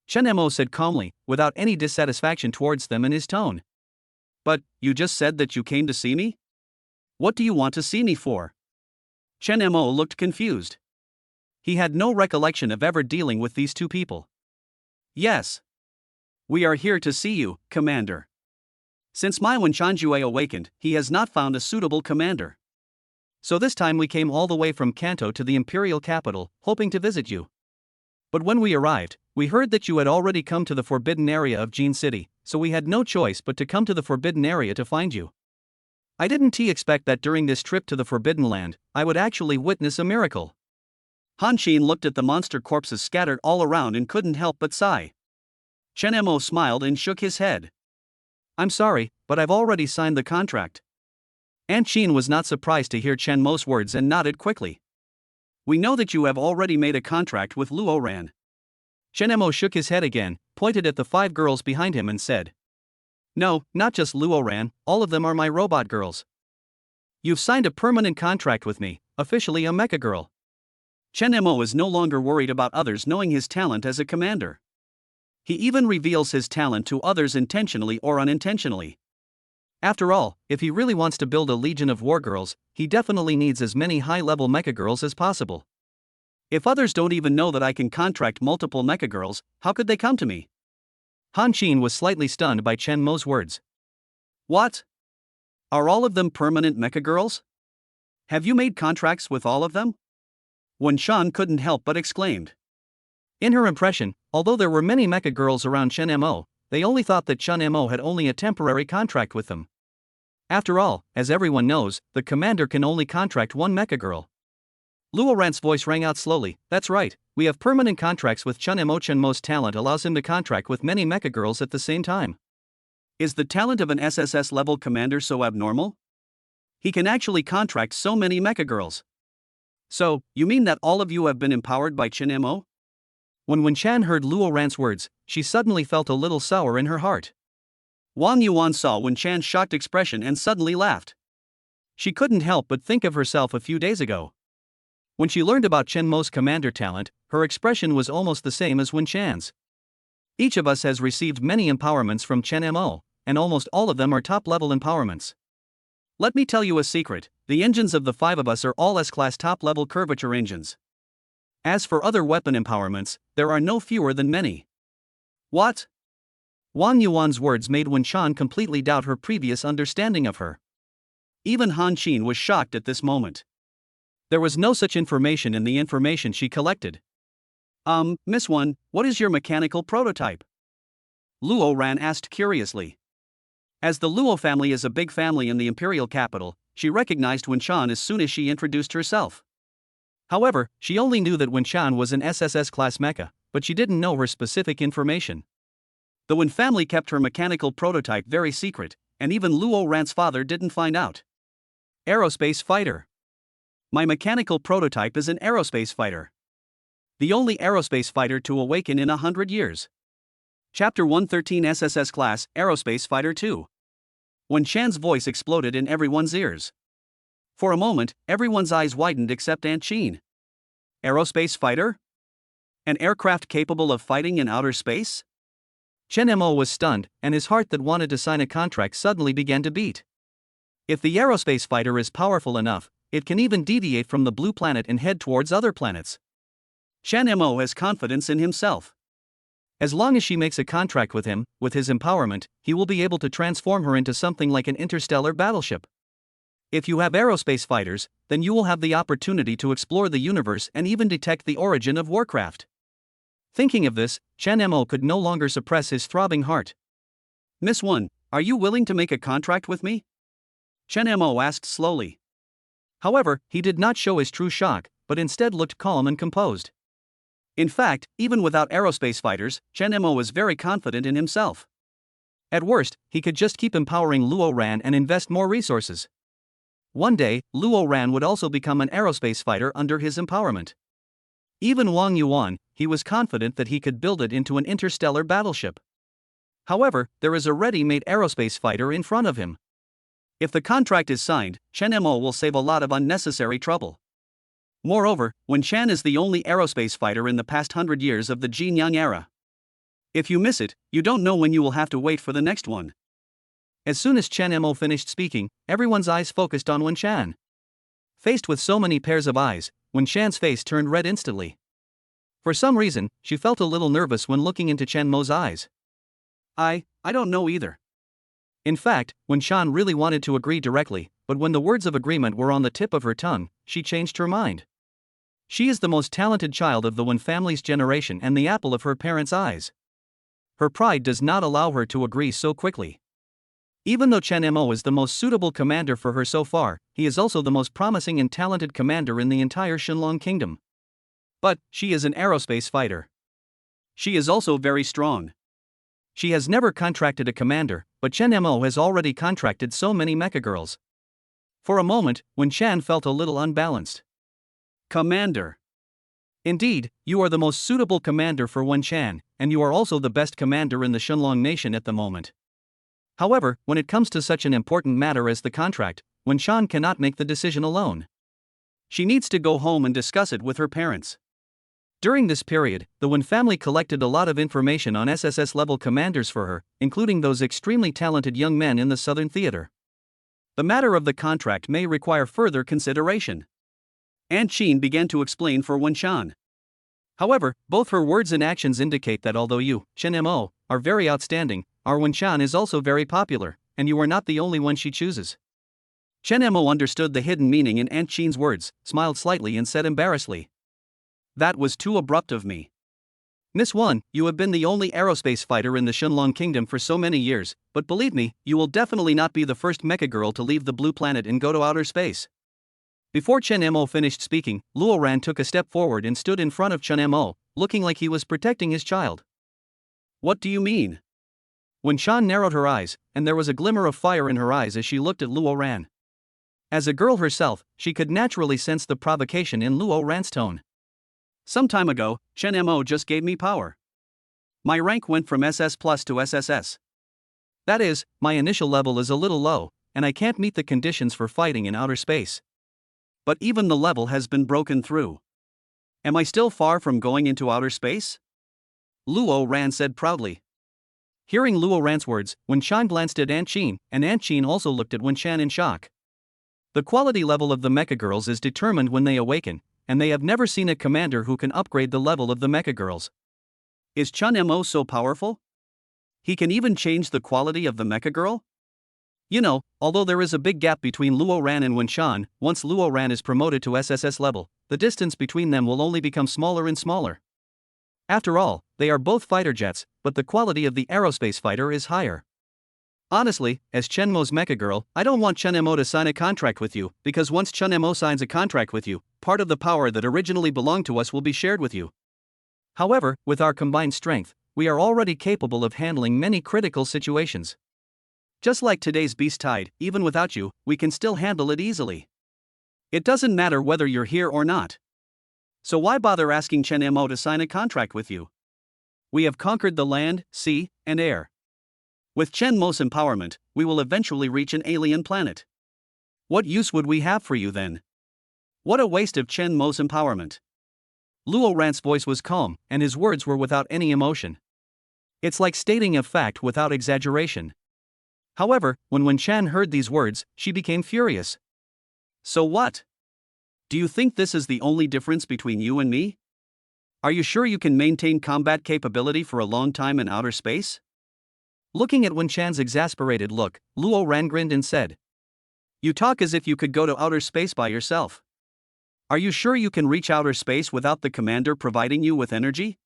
Chen Mo said calmly, without any dissatisfaction towards them in his tone. But, you just said that you came to see me? What do you want to see me for? Chen Mo looked confused. He had no recollection of ever dealing with these two people. Yes. We are here to see you, Commander. Since my Wen Chanjue awakened, he has not found a suitable commander. So this time we came all the way from Kanto to the imperial capital, hoping to visit you. But when we arrived, we heard that you had already come to the forbidden area of Jin City, so we had no choice but to come to the forbidden area to find you. I didn't expect that during this trip to the Forbidden Land, I would actually witness a miracle. Han Qin looked at the monster corpses scattered all around and couldn't help but sigh. Chen Mo smiled and shook his head. I'm sorry, but I've already signed the contract. An Qin was not surprised to hear Chen Mo's words and nodded quickly. We know that you have already made a contract with Luo Ran. Chen Mo shook his head again, pointed at the 5 girls behind him and said. No, not just Luo Ran, all of them are my robot girls. You've signed a permanent contract with me, officially a mecha girl. Chen Mo is no longer worried about others knowing his talent as a commander. He even reveals his talent to others intentionally or unintentionally. After all, if he really wants to build a legion of war girls, he definitely needs as many high-level mecha girls as possible. If others don't even know that I can contract multiple mecha girls, how could they come to me? Han Qin was slightly stunned by Chen Mo's words. What? Are all of them permanent mecha girls? Have you made contracts with all of them? Wen Shan couldn't help but exclaimed. In her impression, although there were many mecha girls around Chen Mo, they only thought that Chun Mo had only a temporary contract with them. After all, as everyone knows, the commander can only contract one mecha girl. Luo Ran's voice rang out slowly. That's right, we have permanent contracts with Chun Mo. Chun Mo's talent allows him to contract with many mecha girls at the same time. Is the talent of an SSS level commander so abnormal? He can actually contract so many mecha girls. So, you mean that all of you have been empowered by Chun Mo? When Wen Chan heard Luo Ran's words, she suddenly felt a little sour in her heart. Wang Yuan saw Wen Chan's shocked expression and suddenly laughed. She couldn't help but think of herself a few days ago. When she learned about Chun Mo's commander talent, her expression was almost the same as Wen Chan's. Each of us has received many empowerments from Chun Mo, and almost all of them are top-level empowerments. Let me tell you a secret, the engines of the five of us are all S-class top-level curvature engines. As for other weapon empowerments, there are no fewer than many. What? Wang Yuan's words made Wen Chan completely doubt her previous understanding of her. Even Han Qin was shocked at this moment. There was no such information in the information she collected. Miss Wen, what is your mechanical prototype? Luo Ran asked curiously. As the Luo family is a big family in the imperial capital, she recognized Wen Chan as soon as she introduced herself. However, she only knew that Wen Chan was an SSS-class mecha, but she didn't know her specific information. The Wen family kept her mechanical prototype very secret, and even Luo Ran's father didn't find out. Aerospace fighter. My mechanical prototype is an aerospace fighter. The only aerospace fighter to awaken in 100 years. Chapter 113 SSS-class, Aerospace Fighter 2. Wen Chan's voice exploded in everyone's ears. For a moment, everyone's eyes widened except Aunt Qin. Aerospace fighter? An aircraft capable of fighting in outer space? Chun Mo was stunned, and his heart that wanted to sign a contract suddenly began to beat. If the aerospace fighter is powerful enough, it can even deviate from the blue planet and head towards other planets. Chun Mo has confidence in himself. As long as she makes a contract with him, with his empowerment, he will be able to transform her into something like an interstellar battleship. If you have aerospace fighters, then you will have the opportunity to explore the universe and even detect the origin of warcraft. Thinking of this, Chun Mo could no longer suppress his throbbing heart. Miss Wen, are you willing to make a contract with me? Chun Mo asked slowly. However, he did not show his true shock, but instead looked calm and composed. In fact, even without aerospace fighters, Chun Mo was very confident in himself. At worst, he could just keep empowering Luo Ran and invest more resources. One day, Luo Ran would also become an aerospace fighter under his empowerment. Even Wang Yuan, he was confident that he could build it into an interstellar battleship. However, there is a ready-made aerospace fighter in front of him. If the contract is signed, Chun Mo will save a lot of unnecessary trouble. Moreover, Wen Chan is the only aerospace fighter in the past 100 years of the Jin Yang era. If you miss it, you don't know when you will have to wait for the next one. As soon as Chun Mo finished speaking, everyone's eyes focused on Wen Chan. Faced with so many pairs of eyes, Wen Chan's face turned red instantly. For some reason, she felt a little nervous when looking into Chun Mo's eyes. I don't know either. In fact, Wen Chan really wanted to agree directly, but when the words of agreement were on the tip of her tongue, she changed her mind. She is the most talented child of the Wen family's generation and the apple of her parents' eyes. Her pride does not allow her to agree so quickly. Even though Chun Mo is the most suitable commander for her so far, he is also the most promising and talented commander in the entire Shunlong Kingdom. But, she is an aerospace fighter. She is also very strong. She has never contracted a commander, but Chun Mo has already contracted so many mecha girls. For a moment, Wen Chan felt a little unbalanced. Commander. Indeed, you are the most suitable commander for Wen Chan, and you are also the best commander in the Shunlong nation at the moment. However, when it comes to such an important matter as the contract, Wen Chan cannot make the decision alone. She needs to go home and discuss it with her parents. During this period, the Wen family collected a lot of information on SSS-level commanders for her, including those extremely talented young men in the Southern Theater. The matter of the contract may require further consideration. Aunt Qin began to explain for Wen Chan. However, both her words and actions indicate that although you, Chun Mo, are very outstanding, our Wen Chan is also very popular, and you are not the only one she chooses. Chun Mo understood the hidden meaning in Aunt Qin's words, smiled slightly and said embarrassedly, "That was too abrupt of me. Miss 1, you have been the only aerospace fighter in the Shenlong Kingdom for so many years, but believe me, you will definitely not be the first mecha girl to leave the blue planet and go to outer space. Before Chen Mo finished speaking, Luo Ran took a step forward and stood in front of Chen Mo, looking like he was protecting his child. What do you mean? Wen Shan narrowed her eyes, and there was a glimmer of fire in her eyes as she looked at Luo Ran. As a girl herself, she could naturally sense the provocation in Luo Ran's tone. Some time ago, Chen Mo just gave me power. My rank went from SS plus to SSS. That is, my initial level is a little low, and I can't meet the conditions for fighting in outer space. But even the level has been broken through. Am I still far from going into outer space? Luo Ran said proudly. Hearing Luo Ran's words, Wen Shan glanced at Aunt Qin, and Aunt Qin also looked at Wen Shan in shock. The quality level of the mecha girls is determined when they awaken, and they have never seen a commander who can upgrade the level of the mecha girls. Is Chen Mo so powerful? He can even change the quality of the mecha girl? You know, although there is a big gap between Luo Ran and Wen Shan, once Luo Ran is promoted to SSS level, the distance between them will only become smaller and smaller. After all, they are both fighter jets, but the quality of the aerospace fighter is higher. Honestly, as Chen Mo's mecha girl, I don't want Chen Mo to sign a contract with you, because once Chen Mo signs a contract with you, part of the power that originally belonged to us will be shared with you. However, with our combined strength, we are already capable of handling many critical situations. Just like today's beast tide, even without you, we can still handle it easily. It doesn't matter whether you're here or not. So why bother asking Chen Mo to sign a contract with you? We have conquered the land, sea, and air. With Chen Mo's empowerment, we will eventually reach an alien planet. What use would we have for you then? What a waste of Chen Mo's empowerment. Luo Ran's voice was calm, and his words were without any emotion. It's like stating a fact without exaggeration. However, when Wen Shan heard these words, she became furious. So what? Do you think this is the only difference between you and me? Are you sure you can maintain combat capability for a long time in outer space? Looking at Wen Shan's exasperated look, Luo Ran grinned and said, You talk as if you could go to outer space by yourself. Are you sure you can reach outer space without the commander providing you with energy?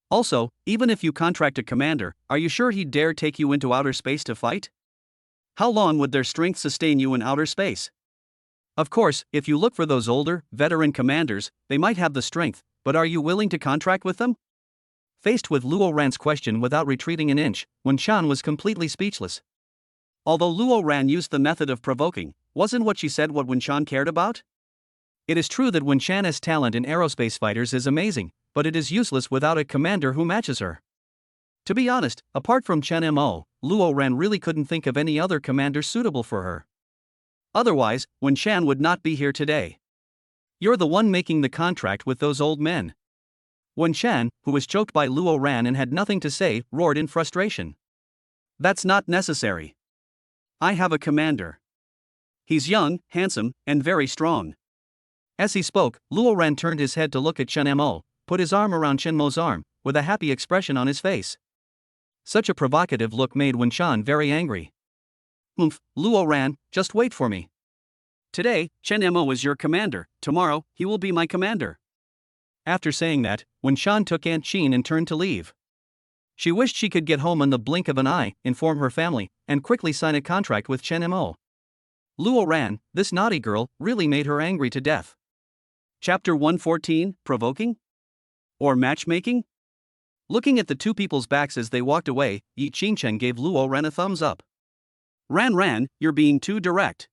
Also, even if you contract a commander, are you sure he'd dare take you into outer space to fight? How long would their strength sustain you in outer space? Of course, if you look for those older, veteran commanders, they might have the strength, but are you willing to contract with them? Faced with Luo Ran's question without retreating an inch, Wen Shan was completely speechless. Although Luo Ran used the method of provoking, wasn't what she said what Wen Shan cared about? It is true that Wen Shan's talent in aerospace fighters is amazing, but it is useless without a commander who matches her. To be honest, apart from Chen Mo, Luo Ran really couldn't think of any other commander suitable for her. Otherwise, Wen Shan would not be here today. You're the one making the contract with those old men. Wen Shan, who was choked by Luo Ran and had nothing to say, roared in frustration. That's not necessary. I have a commander. He's young, handsome, and very strong. As he spoke, Luo Ran turned his head to look at Chen Mo, put his arm around Chen Mo's arm, with a happy expression on his face. Such a provocative look made Wen Shan very angry. Luo Ran, just wait for me. Today, Chen Mo is your commander, tomorrow, he will be my commander. After saying that, Wen Shan took Aunt Qin and turned to leave. She wished she could get home in the blink of an eye, inform her family, and quickly sign a contract with Chen Mo. Luo Ran, this naughty girl, really made her angry to death. Chapter 114, Provoking? Or Matchmaking? Looking at the two people's backs as they walked away, Yi Qingchen gave Luo Ran a thumbs up. Ran, you're being too direct.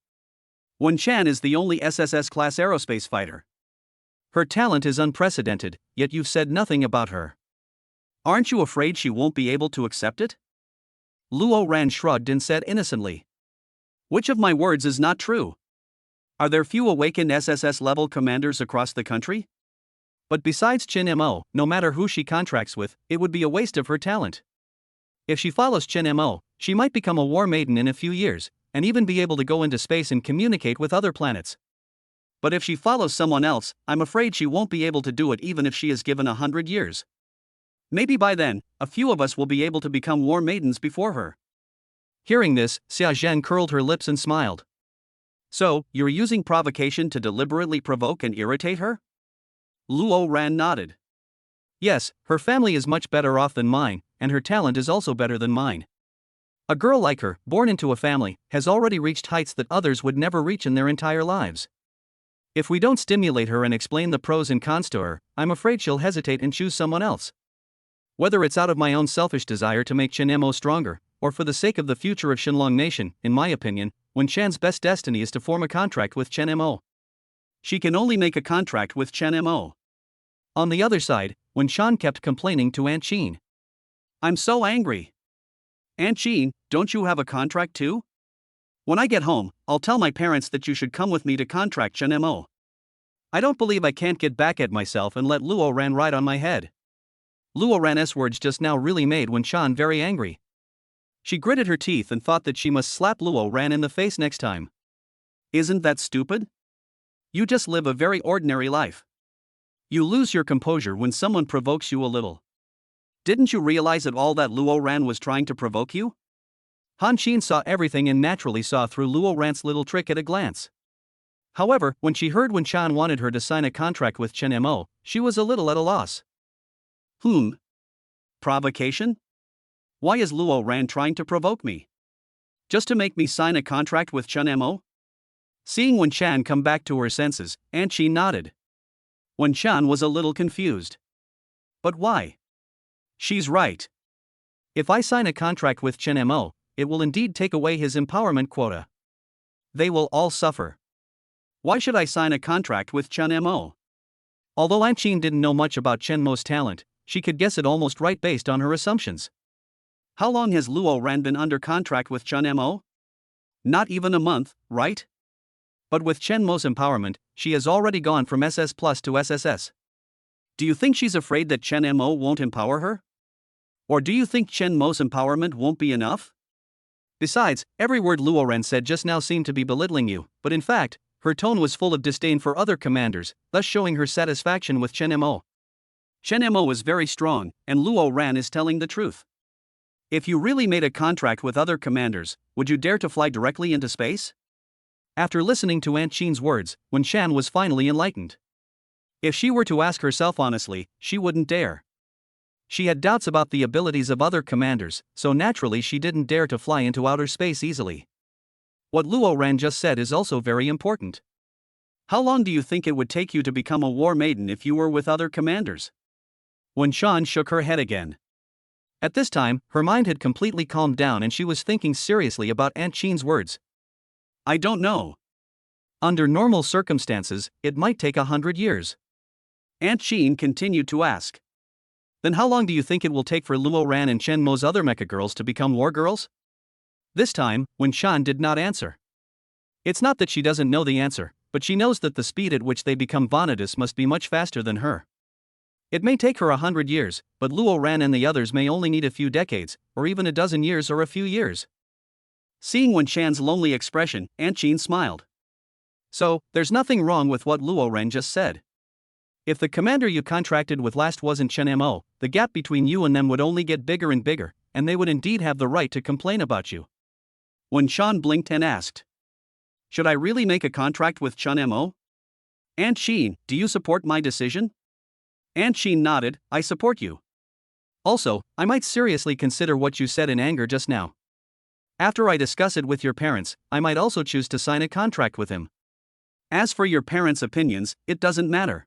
Wen Shan is the only SSS-class aerospace fighter. Her talent is unprecedented, yet you've said nothing about her. Aren't you afraid she won't be able to accept it? Luo Ran shrugged and said innocently. Which of my words is not true? Are there few awakened SSS-level commanders across the country? But besides Chen Mo, no matter who she contracts with, it would be a waste of her talent. If she follows Chen Mo, she might become a war maiden in a few years, and even be able to go into space and communicate with other planets. But if she follows someone else, I'm afraid she won't be able to do it even if she is given 100 years. Maybe by then, a few of us will be able to become war maidens before her. Hearing this, Xia Zhen curled her lips and smiled. So, you're using provocation to deliberately provoke and irritate her? Luo Ran nodded. Yes, her family is much better off than mine, and her talent is also better than mine. A girl like her, born into a family, has already reached heights that others would never reach in their entire lives. If we don't stimulate her and explain the pros and cons to her, I'm afraid she'll hesitate and choose someone else. Whether it's out of my own selfish desire to make Chen Mo stronger, or for the sake of the future of Shenlong Nation, in my opinion, Wen Chan's best destiny is to form a contract with Chen Mo. She can only make a contract with Chen Mo. On the other side, Wen Chan kept complaining to Aunt Qin. I'm so angry. Aunt Qin, don't you have a contract too? When I get home, I'll tell my parents that you should come with me to contract Chen Mo. I don't believe I can't get back at myself and let Luo Ran ride on my head. Luo Ran's words just now really made Wen Chan very angry. She gritted her teeth and thought that she must slap Luo Ran in the face next time. Isn't that stupid? You just live a very ordinary life. You lose your composure when someone provokes you a little. Didn't you realize at all that Luo Ran was trying to provoke you? Han Xin saw everything and naturally saw through Luo Ran's little trick at a glance. However, when she heard Wen Chan wanted her to sign a contract with Chen Mo, she was a little at a loss. Provocation? Why is Luo Ran trying to provoke me? Just to make me sign a contract with Chen Mo? Seeing Wen Chan come back to her senses, Aunt Qin nodded. Wen Chan was a little confused. But why? She's right. If I sign a contract with Chen Mo, it will indeed take away his empowerment quota. They will all suffer. Why should I sign a contract with Chen Mo? Although Aunt Qin didn't know much about Chen Mo's talent, she could guess it almost right based on her assumptions. How long has Luo Ran been under contract with Chen Mo? Not even a month, right? But with Chen Mo's empowerment, she has already gone from SS Plus to SSS. Do you think she's afraid that Chen Mo won't empower her? Or do you think Chen Mo's empowerment won't be enough? Besides, every word Luo Ran said just now seemed to be belittling you, but in fact, her tone was full of disdain for other commanders, thus showing her satisfaction with Chen Mo. Chen Mo is very strong, and Luo Ran is telling the truth. If you really made a contract with other commanders, would you dare to fly directly into space? After listening to Aunt Qin's words, Wen Chan was finally enlightened. If she were to ask herself honestly, she wouldn't dare. She had doubts about the abilities of other commanders, so naturally she didn't dare to fly into outer space easily. What Luo Ran just said is also very important. How long do you think it would take you to become a war maiden if you were with other commanders? Wen Chan shook her head again. At this time, her mind had completely calmed down and she was thinking seriously about Aunt Qin's words. I don't know. Under normal circumstances, it might take 100 years. Aunt Qin continued to ask. Then how long do you think it will take for Luo Ran and Chen Mo's other mecha girls to become war girls? This time, Wen Chan did not answer. It's not that she doesn't know the answer, but she knows that the speed at which they become Vanitas must be much faster than her. It may take her 100 years, but Luo Ran and the others may only need a few decades, or even a dozen years or a few years. Seeing Wen Chan's lonely expression, Aunt Qin smiled. So, there's nothing wrong with what Luo Ran just said. If the commander you contracted with last wasn't Chen Mo, the gap between you and them would only get bigger and bigger, and they would indeed have the right to complain about you. Wen Chan blinked and asked. Should I really make a contract with Chen Mo? Aunt Qin, do you support my decision? Aunt Qin nodded, I support you. Also, I might seriously consider what you said in anger just now. After I discuss it with your parents, I might also choose to sign a contract with him. As for your parents' opinions, it doesn't matter.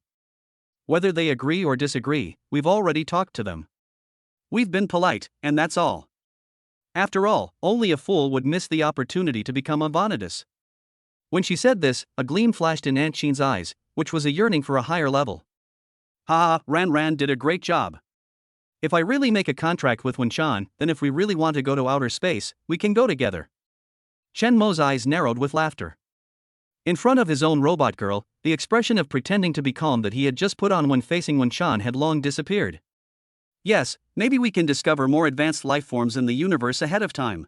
Whether they agree or disagree, we've already talked to them. We've been polite, and that's all. After all, only a fool would miss the opportunity to become a Vanitas. When she said this, a gleam flashed in Aunt Qin's eyes, which was a yearning for a higher level. Ran did a great job. If I really make a contract with Wen Chan, then if we really want to go to outer space, we can go together. Chen Mo's eyes narrowed with laughter. In front of his own robot girl, the expression of pretending to be calm that he had just put on when facing Wen Chan had long disappeared. Yes, maybe we can discover more advanced life forms in the universe ahead of time.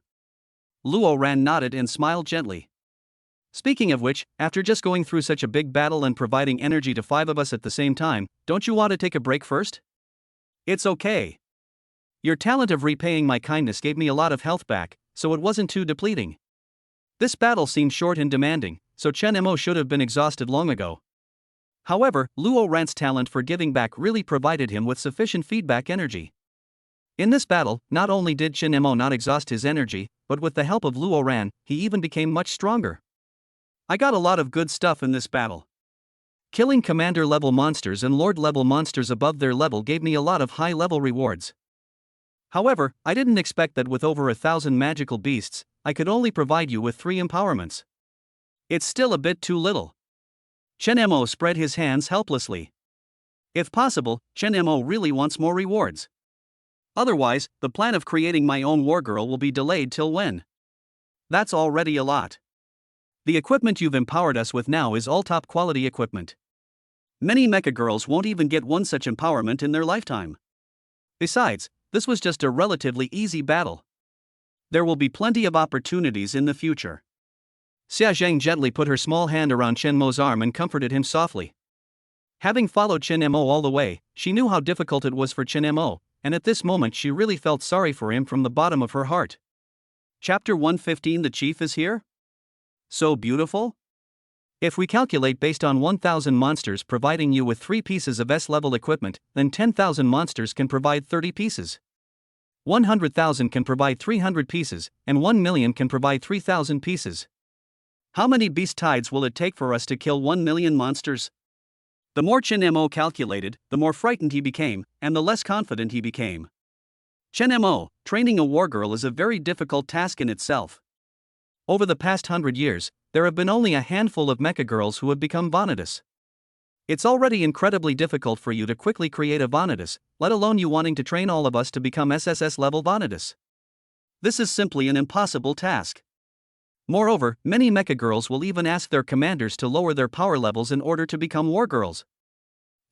Luo Ran nodded and smiled gently. Speaking of which, after just going through such a big battle and providing energy to 5 of us at the same time, don't you want to take a break first? It's okay. Your talent of repaying my kindness gave me a lot of health back, so it wasn't too depleting. This battle seemed short and demanding, so Chen Mo should have been exhausted long ago. However, Luo Ran's talent for giving back really provided him with sufficient feedback energy. In this battle, not only did Chen Mo not exhaust his energy, but with the help of Luo Ran, he even became much stronger. I got a lot of good stuff in this battle. Killing commander-level monsters and lord-level monsters above their level gave me a lot of high-level rewards. However, I didn't expect that with over 1,000 magical beasts, I could only provide you with 3 empowerments. It's still a bit too little. Chen Mo spread his hands helplessly. If possible, Chen Mo really wants more rewards. Otherwise, the plan of creating my own wargirl will be delayed till when? That's already a lot. The equipment you've empowered us with now is all top quality equipment. Many mecha girls won't even get one such empowerment in their lifetime. Besides, this was just a relatively easy battle. There will be plenty of opportunities in the future. Xia Zheng gently put her small hand around Chen Mo's arm and comforted him softly. Having followed Chen Mo all the way, she knew how difficult it was for Chen Mo, and at this moment she really felt sorry for him from the bottom of her heart. Chapter 115. The chief is here? So beautiful? If we calculate based on 1,000 monsters providing you with 3 pieces of S-level equipment, then 10,000 monsters can provide 30 pieces. 100,000 can provide 300 pieces, and 1 million can provide 3,000 pieces. How many beast tides will it take for us to kill 1 million monsters? The more Chen Mo calculated, the more frightened he became, and the less confident he became. Chen Mo, training a wargirl is a very difficult task in itself. Over the past 100 years, there have been only a handful of mecha girls who have become Vanitas. It's already incredibly difficult for you to quickly create a Vanitas, let alone you wanting to train all of us to become SSS level Vanitas. This is simply an impossible task. Moreover, many mecha girls will even ask their commanders to lower their power levels in order to become wargirls.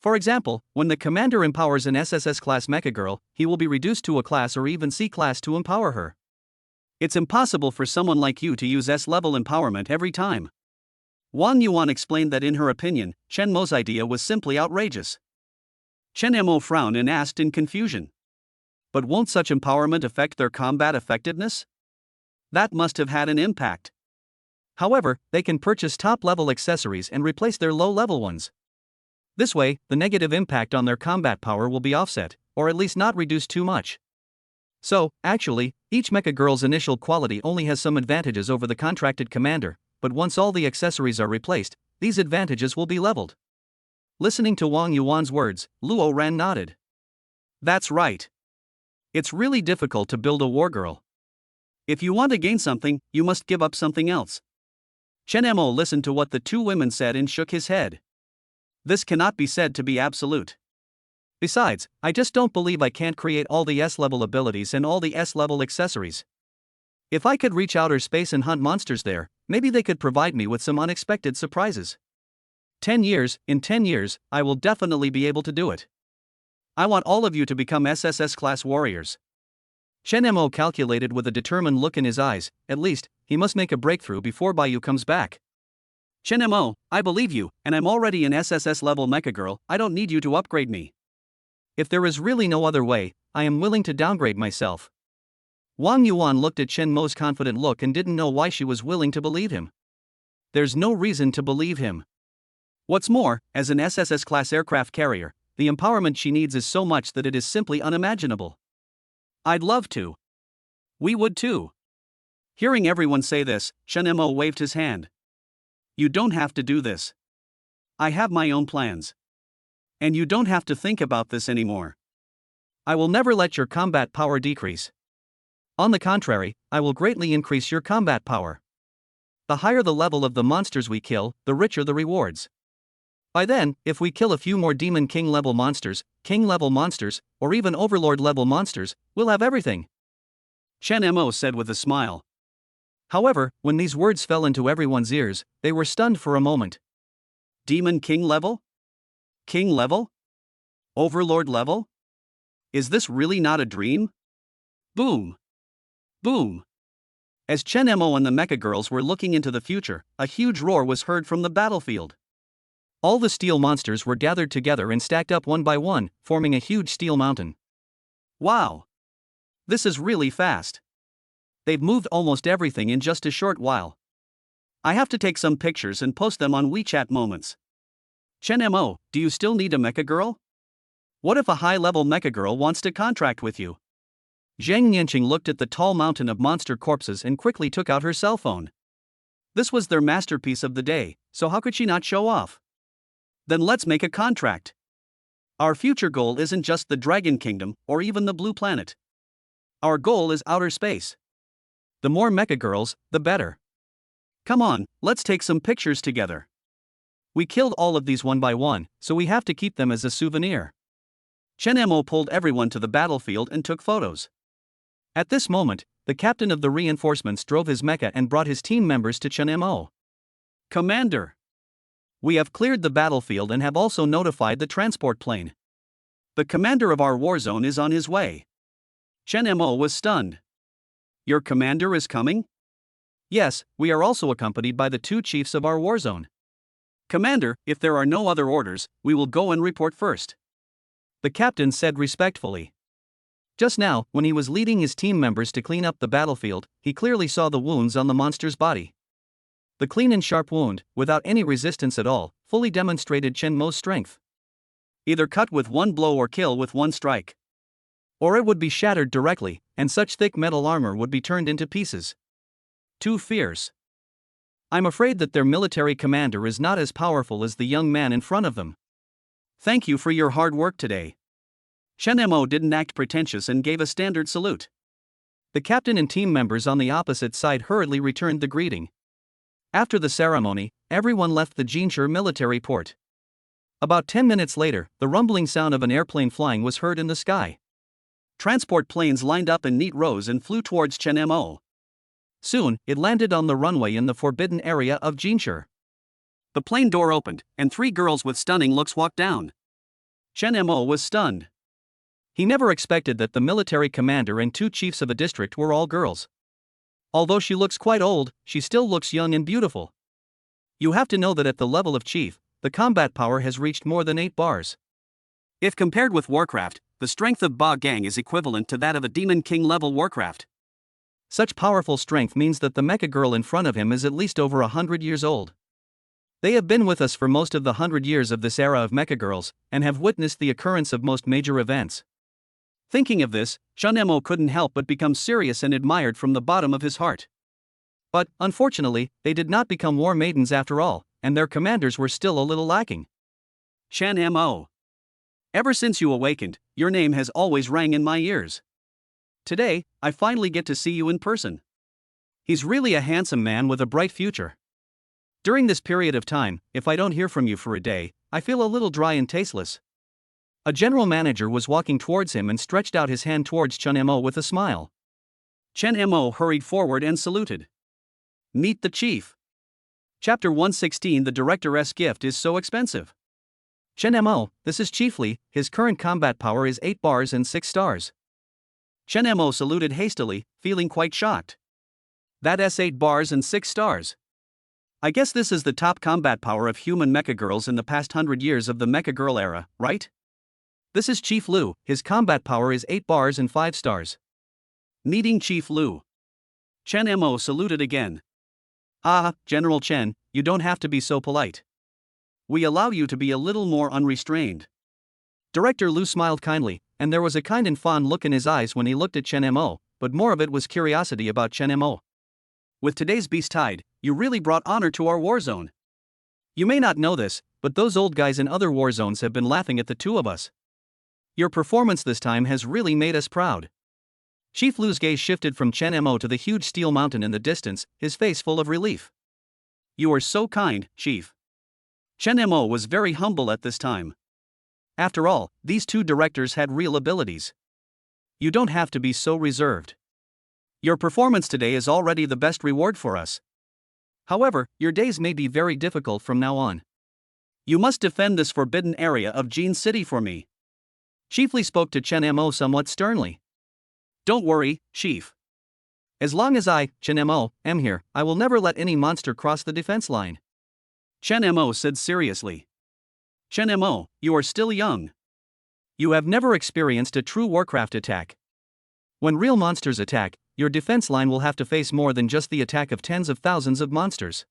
For example, when the commander empowers an SSS-class mecha girl, he will be reduced to a class or even C-class to empower her. It's impossible for someone like you to use S-level empowerment every time. Wang Yuan explained that in her opinion, Chen Mo's idea was simply outrageous. Chen Mo frowned and asked in confusion. But won't such empowerment affect their combat effectiveness? That must have had an impact. However, they can purchase top-level accessories and replace their low-level ones. This way, the negative impact on their combat power will be offset, or at least not reduced too much. So, actually, each mecha girl's initial quality only has some advantages over the contracted commander, but once all the accessories are replaced, these advantages will be leveled. Listening to Wang Yuan's words, Luo Ran nodded. That's right. It's really difficult to build a wargirl. If you want to gain something, you must give up something else. Chen Mo listened to what the 2 women said and shook his head. This cannot be said to be absolute. Besides, I just don't believe I can't create all the S-level abilities and all the S-level accessories. If I could reach outer space and hunt monsters there, maybe they could provide me with some unexpected surprises. In 10 years, I will definitely be able to do it. I want all of you to become SSS-class warriors. Chen Mo calculated with a determined look in his eyes. At least, he must make a breakthrough before Baiyu comes back. Chen Mo, I believe you, and I'm already an SSS level mecha girl. I don't need you to upgrade me. If there is really no other way, I am willing to downgrade myself. Wang Yuan looked at Chen Mo's confident look and didn't know why she was willing to believe him. There's no reason to believe him. What's more, as an SSS-class aircraft carrier, the empowerment she needs is so much that it is simply unimaginable. I'd love to. We would too. Hearing everyone say this, Chen Mo waved his hand. You don't have to do this. I have my own plans. And you don't have to think about this anymore. I will never let your combat power decrease. On the contrary, I will greatly increase your combat power. The higher the level of the monsters we kill, the richer the rewards. By then, if we kill a few more Demon King level monsters, King level monsters, or even Overlord level monsters, we'll have everything. Chen Mo said with a smile. However, when these words fell into everyone's ears, they were stunned for a moment. Demon King level? King level? Overlord level? Is this really not a dream? Boom! Boom! As Chen Mo and the mecha girls were looking into the future, a huge roar was heard from the battlefield. All the steel monsters were gathered together and stacked up one by one, forming a huge steel mountain. Wow! This is really fast. They've moved almost everything in just a short while. I have to take some pictures and post them on WeChat Moments. Chen Mo, do you still need a mecha girl? What if a high-level mecha girl wants to contract with you? Zhang Yanqing looked at the tall mountain of monster corpses and quickly took out her cell phone. This was their masterpiece of the day, so how could she not show off? Then let's make a contract. Our future goal isn't just the Dragon Kingdom or even the Blue Planet. Our goal is outer space. The more mecha girls, the better. Come on, let's take some pictures together. We killed all of these one by one, so we have to keep them as a souvenir. Chen Mo pulled everyone to the battlefield and took photos. At this moment, the captain of the reinforcements drove his mecha and brought his team members to Chen Mo. Commander, we have cleared the battlefield and have also notified the transport plane. The commander of our war zone is on his way. Chen Mo was stunned. Your commander is coming? Yes, we are also accompanied by the two chiefs of our war zone. Commander, if there are no other orders, we will go and report first. The captain said respectfully. Just now, when he was leading his team members to clean up the battlefield, he clearly saw the wounds on the monster's body. The clean and sharp wound, without any resistance at all, fully demonstrated Chen Mo's strength. Either cut with one blow or kill with one strike. Or it would be shattered directly, and such thick metal armor would be turned into pieces. Too fierce. I'm afraid that their military commander is not as powerful as the young man in front of them. Thank you for your hard work today. Chen Mo didn't act pretentious and gave a standard salute. The captain and team members on the opposite side hurriedly returned the greeting. After the ceremony, everyone left the Jinshi military port. About 10 minutes later, the rumbling sound of an airplane flying was heard in the sky. Transport planes lined up in neat rows and flew towards Chen Mo. Soon, it landed on the runway in the forbidden area of Jinshi. The plane door opened, and three girls with stunning looks walked down. Chen Mo was stunned. He never expected that the military commander and two chiefs of a district were all girls. Although she looks quite old, she still looks young and beautiful. You have to know that at the level of chief, the combat power has reached more than 8 bars. If compared with Warcraft, the strength of Ba Gang is equivalent to that of a Demon King level Warcraft. Such powerful strength means that the mecha girl in front of him is at least over 100 years old. They have been with us for most of the 100 years of this era of mecha girls, and have witnessed the occurrence of most major events. Thinking of this, Chen Mo couldn't help but become serious and admired from the bottom of his heart. But, unfortunately, they did not become war maidens after all, and their commanders were still a little lacking. Chen Mo. Ever since you awakened, your name has always rang in my ears. Today, I finally get to see you in person. He's really a handsome man with a bright future. During this period of time, if I don't hear from you for a day, I feel a little dry and tasteless. A general manager was walking towards him and stretched out his hand towards Chen Mo with a smile. Chen Mo hurried forward and saluted. Meet the chief. Chapter 116. The director's gift is so expensive. Chen Mo, this is Chief Li, his current combat power is 8 bars and 6 stars. Chen Mo saluted hastily, feeling quite shocked. That's 8 bars and 6 stars. I guess this is the top combat power of human mecha girls in the past 100 years of the mecha girl era, right? This is Chief Lu, his combat power is 8 bars and 5 stars. Meeting Chief Lu. Chen Mo saluted again. Ah, General Chen, you don't have to be so polite. We allow you to be a little more unrestrained. Director Lu smiled kindly, and there was a kind and fond look in his eyes when he looked at Chen Mo, but more of it was curiosity about Chen Mo. With today's beast tide, you really brought honor to our war zone. You may not know this, but those old guys in other war zones have been laughing at the two of us. Your performance this time has really made us proud. Chief Lu's gaze shifted from Chen Mo to the huge steel mountain in the distance, his face full of relief. You are so kind, Chief. Chen Mo was very humble at this time. After all, these two directors had real abilities. You don't have to be so reserved. Your performance today is already the best reward for us. However, your days may be very difficult from now on. You must defend this forbidden area of Jin City for me. Chief Li spoke to Chen Mo somewhat sternly. Don't worry, Chief. As long as I, Chen Mo, am here, I will never let any monster cross the defense line. Chen Mo said seriously. Chen Mo, you are still young. You have never experienced a true Warcraft attack. When real monsters attack, your defense line will have to face more than just the attack of tens of thousands of monsters.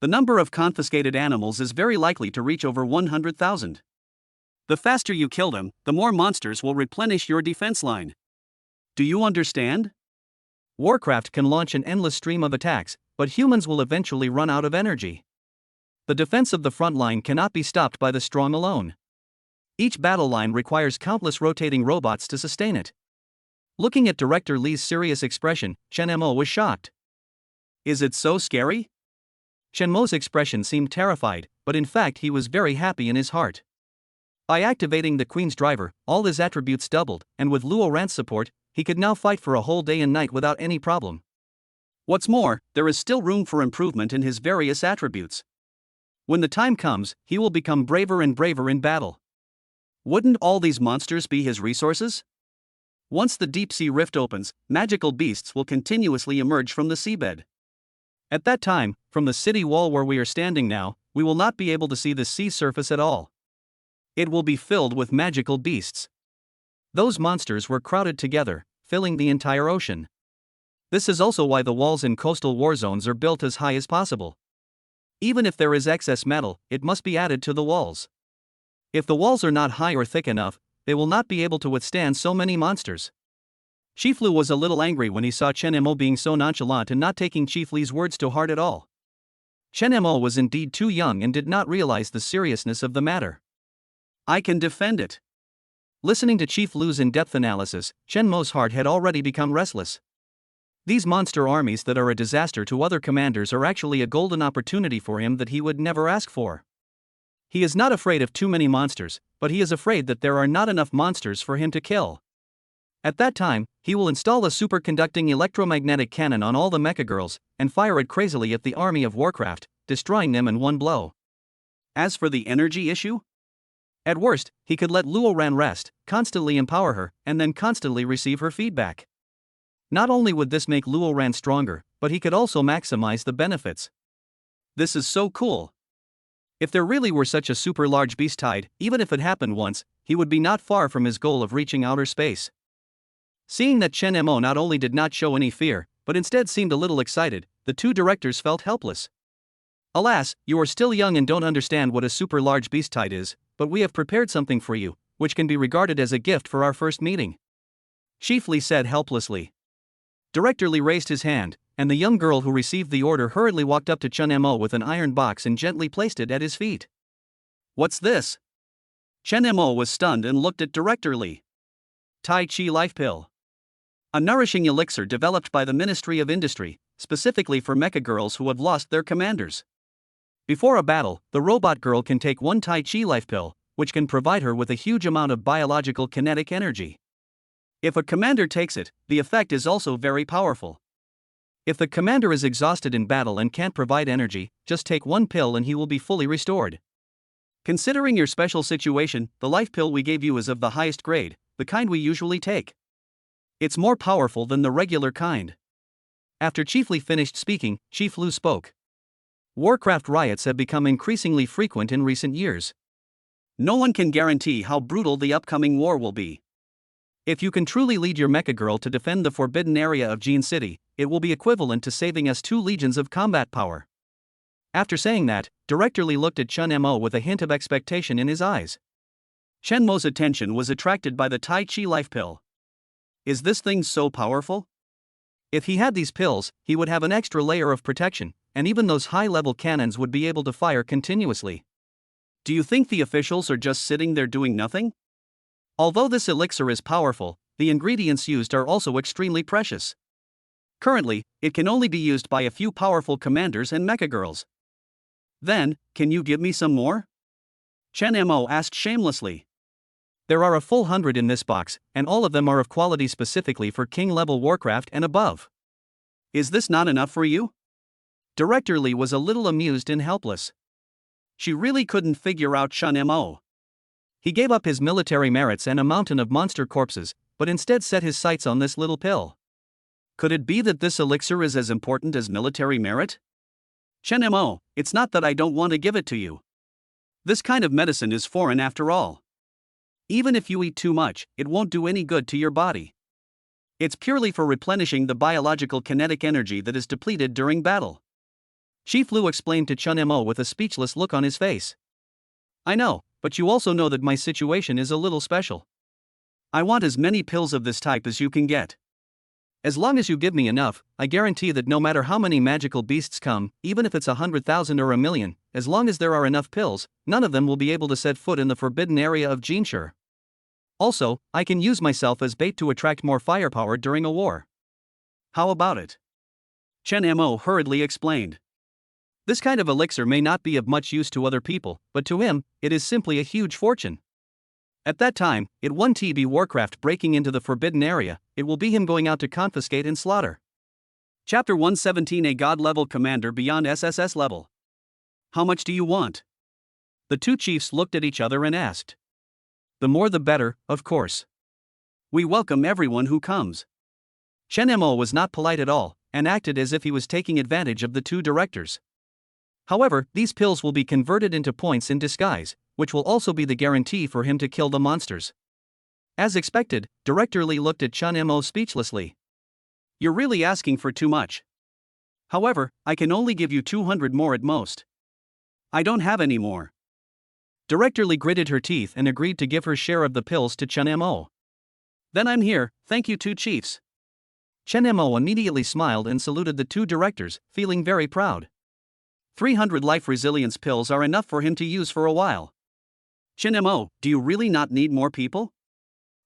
The number of confiscated animals is very likely to reach over 100,000. The faster you kill them, the more monsters will replenish your defense line. Do you understand? Warcraft can launch an endless stream of attacks, but humans will eventually run out of energy. The defense of the front line cannot be stopped by the strong alone. Each battle line requires countless rotating robots to sustain it. Looking at Director Li's serious expression, Shenmo was shocked. Is it so scary? Shenmo's expression seemed terrified, but in fact he was very happy in his heart. By activating the Queen's driver, all his attributes doubled, and with Luo Ran's support, he could now fight for a whole day and night without any problem. What's more, there is still room for improvement in his various attributes. When the time comes, he will become braver and braver in battle. Wouldn't all these monsters be his resources? Once the deep sea rift opens, magical beasts will continuously emerge from the seabed. At that time, from the city wall where we are standing now, we will not be able to see the sea surface at all. It will be filled with magical beasts. Those monsters were crowded together, filling the entire ocean. This is also why the walls in coastal war zones are built as high as possible. Even if there is excess metal, it must be added to the walls. If the walls are not high or thick enough, they will not be able to withstand so many monsters. Chief Lu was a little angry when he saw Shenmo being so nonchalant and not taking Chief Li's words to heart at all. Shenmo was indeed too young and did not realize the seriousness of the matter. I can defend it. Listening to Chief Lu's in-depth analysis, Shenmo's heart had already become restless. These monster armies that are a disaster to other commanders are actually a golden opportunity for him that he would never ask for. He is not afraid of too many monsters, but he is afraid that there are not enough monsters for him to kill. At that time, he will install a superconducting electromagnetic cannon on all the mecha girls, and fire it crazily at the army of Warcraft, destroying them in one blow. As for the energy issue? At worst, he could let Luo Ran rest, constantly empower her, and then constantly receive her feedback. Not only would this make Luo Ran stronger, but he could also maximize the benefits. This is so cool. If there really were such a super large beast tide, even if it happened once, he would be not far from his goal of reaching outer space. Seeing that Shenmo not only did not show any fear, but instead seemed a little excited, the two directors felt helpless. Alas, you are still young and don't understand what a super large beast tide is, but we have prepared something for you, which can be regarded as a gift for our first meeting. Chief Li said helplessly. Director Li raised his hand, and the young girl who received the order hurriedly walked up to Shenmo with an iron box and gently placed it at his feet. What's this? Shenmo was stunned and looked at Director Li. Tai Chi Life Pill. A nourishing elixir developed by the Ministry of Industry, specifically for mecha girls who have lost their commanders. Before a battle, the robot girl can take one Tai Chi Life Pill, which can provide her with a huge amount of biological kinetic energy. If a commander takes it, the effect is also very powerful. If the commander is exhausted in battle and can't provide energy, just take one pill and he will be fully restored. Considering your special situation, the life pill we gave you is of the highest grade, the kind we usually take. It's more powerful than the regular kind. After Chief Li finished speaking, Chief Lu spoke. Warcraft riots have become increasingly frequent in recent years. No one can guarantee how brutal the upcoming war will be. If you can truly lead your mecha girl to defend the forbidden area of Jin City, it will be equivalent to saving us 2 legions of combat power. After saying that, Director Li looked at Shenmo with a hint of expectation in his eyes. Shenmo's attention was attracted by the Tai Chi Life Pill. Is this thing so powerful? If he had these pills, he would have an extra layer of protection, and even those high-level cannons would be able to fire continuously. Do you think the officials are just sitting there doing nothing? Although this elixir is powerful, the ingredients used are also extremely precious. Currently, it can only be used by a few powerful commanders and mecha girls. Then, can you give me some more? Shenmo asked shamelessly. There are a full 100 in this box, and all of them are of quality specifically for king-level Warcraft and above. Is this not enough for you? Director Li was a little amused and helpless. She really couldn't figure out Shenmo. He gave up his military merits and a mountain of monster corpses, but instead set his sights on this little pill. Could it be that this elixir is as important as military merit? Shenmo, it's not that I don't want to give it to you. This kind of medicine is foreign after all. Even if you eat too much, it won't do any good to your body. It's purely for replenishing the biological kinetic energy that is depleted during battle. Chief Lu explained to Chun Mo with a speechless look on his face. I know, but you also know that my situation is a little special. I want as many pills of this type as you can get. As long as you give me enough, I guarantee that no matter how many magical beasts come, even if it's 100,000 or 1,000,000, as long as there are enough pills, none of them will be able to set foot in the forbidden area of Jinshi. Also, I can use myself as bait to attract more firepower during a war. How about it? Chen Mo hurriedly explained. This kind of elixir may not be of much use to other people, but to him, it is simply a huge fortune. At that time, it won't be Warcraft breaking into the forbidden area, it will be him going out to confiscate and slaughter. Chapter 117, a God-level commander beyond SSS level. How much do you want? The two chiefs looked at each other and asked. The more the better, of course. We welcome everyone who comes. Chen Mo was not polite at all, and acted as if he was taking advantage of the two directors. However, these pills will be converted into points in disguise, which will also be the guarantee for him to kill the monsters. As expected, Director Li looked at Chun Mo speechlessly. You're really asking for too much. However, I can only give you 200 more at most. I don't have any more. Director Li gritted her teeth and agreed to give her share of the pills to Chun Mo. Then I'm here, thank you two chiefs. Chen Mo immediately smiled and saluted the two directors, feeling very proud. 300 life resilience pills are enough for him to use for a while. Chen Mo, do you really not need more people?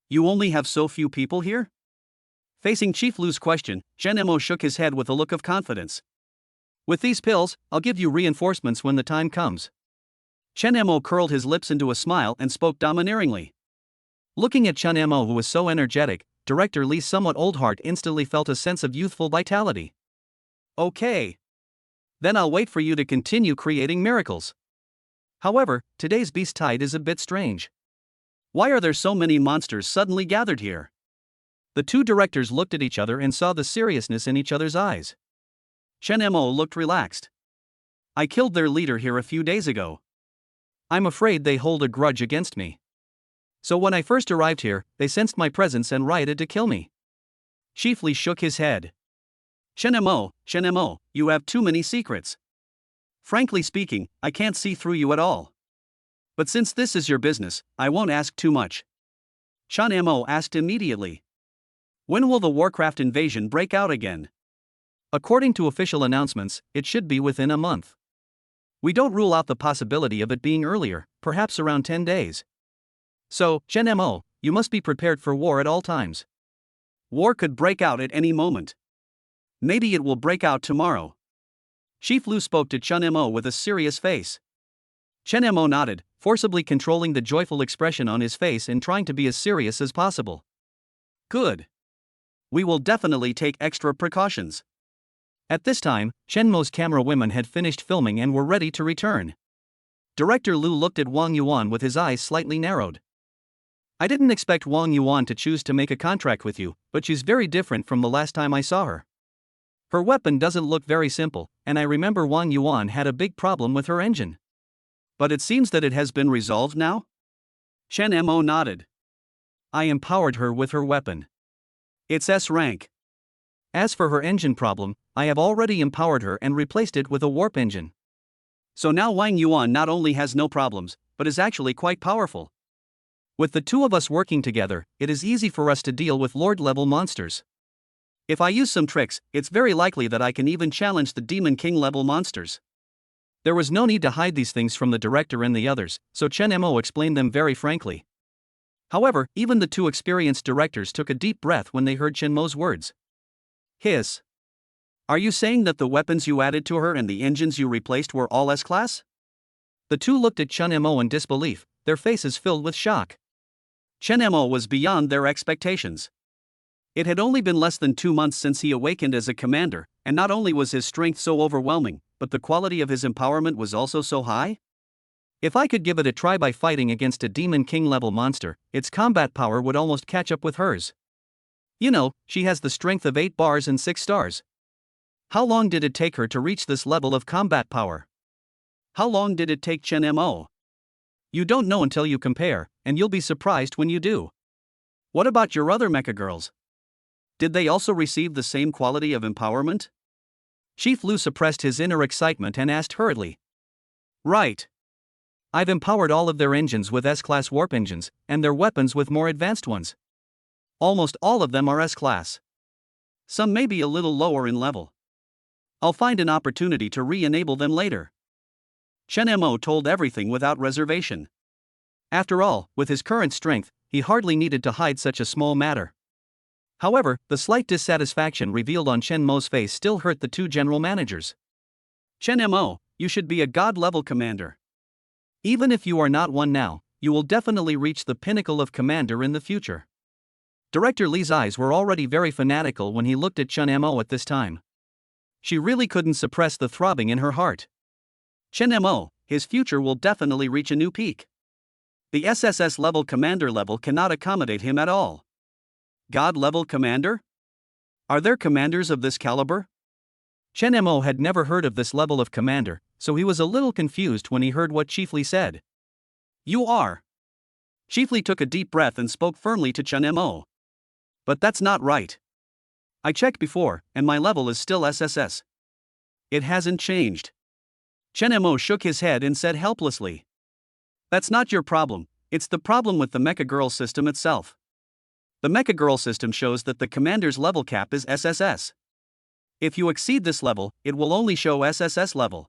You only have so few people here? Facing Chief Lu's question, Chen Mo shook his head with a look of confidence. With these pills, I'll give you reinforcements when the time comes. Chen Mo curled his lips into a smile and spoke domineeringly. Looking at Chen Mo, who was so energetic, Director Li's somewhat old heart instantly felt a sense of youthful vitality. Okay. Then I'll wait for you to continue creating miracles. However, today's beast tide is a bit strange. Why are there so many monsters suddenly gathered here? The two directors looked at each other and saw the seriousness in each other's eyes. Chen Mo looked relaxed. I killed their leader here a few days ago. I'm afraid they hold a grudge against me. So when I first arrived here, they sensed my presence and rioted to kill me. Chief Li shook his head. Chen Mo, you have too many secrets. Frankly speaking, I can't see through you at all. But since this is your business, I won't ask too much. Chen Mo asked immediately. When will the Warcraft invasion break out again? According to official announcements, it should be within a month. We don't rule out the possibility of it being earlier, perhaps around 10 days. So, Chen Mo, you must be prepared for war at all times. War could break out at any moment. Maybe it will break out tomorrow. Chief Lu spoke to Chen Mo with a serious face. Chen Mo nodded, forcibly controlling the joyful expression on his face and trying to be as serious as possible. Good. We will definitely take extra precautions. At this time, Chen Mo's camera women had finished filming and were ready to return. Director Lu looked at Wang Yuan with his eyes slightly narrowed. I didn't expect Wang Yuan to choose to make a contract with you, but she's very different from the last time I saw her. Her weapon doesn't look very simple, and I remember Wang Yuan had a big problem with her engine. But it seems that it has been resolved now? Chen Mo nodded. I empowered her with her weapon. It's S rank. As for her engine problem, I have already empowered her and replaced it with a warp engine. So now Wang Yuan not only has no problems, but is actually quite powerful. With the two of us working together, it is easy for us to deal with Lord-level monsters. If I use some tricks, it's very likely that I can even challenge the Demon King-level monsters. There was no need to hide these things from the director and the others, so Chen Mo explained them very frankly. However, even the two experienced directors took a deep breath when they heard Chen Mo's words. Hiss. Are you saying that the weapons you added to her and the engines you replaced were all S-class? The two looked at Chen Mo in disbelief, their faces filled with shock. Chen Mo was beyond their expectations. It had only been less than 2 months since he awakened as a commander, and not only was his strength so overwhelming, but the quality of his empowerment was also so high? If I could give it a try by fighting against a Demon King-level monster, its combat power would almost catch up with hers. You know, she has the strength of 8 bars and 6 stars. How long did it take her to reach this level of combat power? How long did it take Chen Mo? You don't know until you compare, and you'll be surprised when you do. What about your other mecha girls? Did they also receive the same quality of empowerment? Chief Lu suppressed his inner excitement and asked hurriedly. Right. I've empowered all of their engines with S-class warp engines, and their weapons with more advanced ones. Almost all of them are S-class. Some may be a little lower in level. I'll find an opportunity to re-enable them later. Chen Mo told everything without reservation. After all, with his current strength, he hardly needed to hide such a small matter. However, the slight dissatisfaction revealed on Chen Mo's face still hurt the two general managers. Chen Mo, you should be a god-level commander. Even if you are not one now, you will definitely reach the pinnacle of commander in the future. Director Li's eyes were already very fanatical when he looked at Chen Mo at this time. She really couldn't suppress the throbbing in her heart. Chen Mo, his future will definitely reach a new peak. The SSS level commander level cannot accommodate him at all. God level commander? Are there commanders of this caliber? Chen Mo had never heard of this level of commander, so he was a little confused when he heard what Chief Li said. You are. Chief Li took a deep breath and spoke firmly to Chen Mo. But that's not right. I checked before, and my level is still SSS. It hasn't changed. Chen Mo shook his head and said helplessly. That's not your problem, it's the problem with the Mecha Girl system itself. The Mecha Girl system shows that the commander's level cap is SSS. If you exceed this level, it will only show SSS level.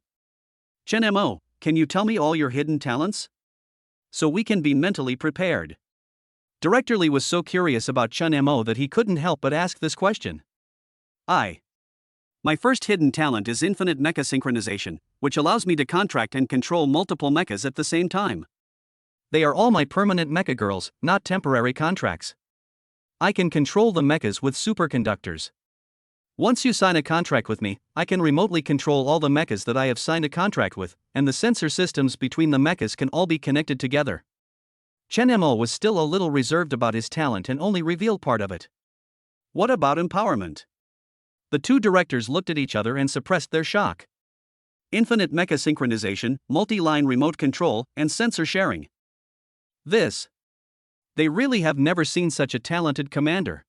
Chen Mo, can you tell me all your hidden talents? So we can be mentally prepared. Director Li was so curious about Chen Mo that he couldn't help but ask this question. My first hidden talent is infinite mecha synchronization, which allows me to contract and control multiple mechas at the same time. They are all my permanent mecha girls, not temporary contracts. I can control the mechas with superconductors. Once you sign a contract with me, I can remotely control all the mechas that I have signed a contract with, and the sensor systems between the mechas can all be connected together. Chen Mo was still a little reserved about his talent and only revealed part of it. What about empowerment? The two directors looked at each other and suppressed their shock. Infinite mecha synchronization, multi-line remote control, and sensor sharing. They really have never seen such a talented commander.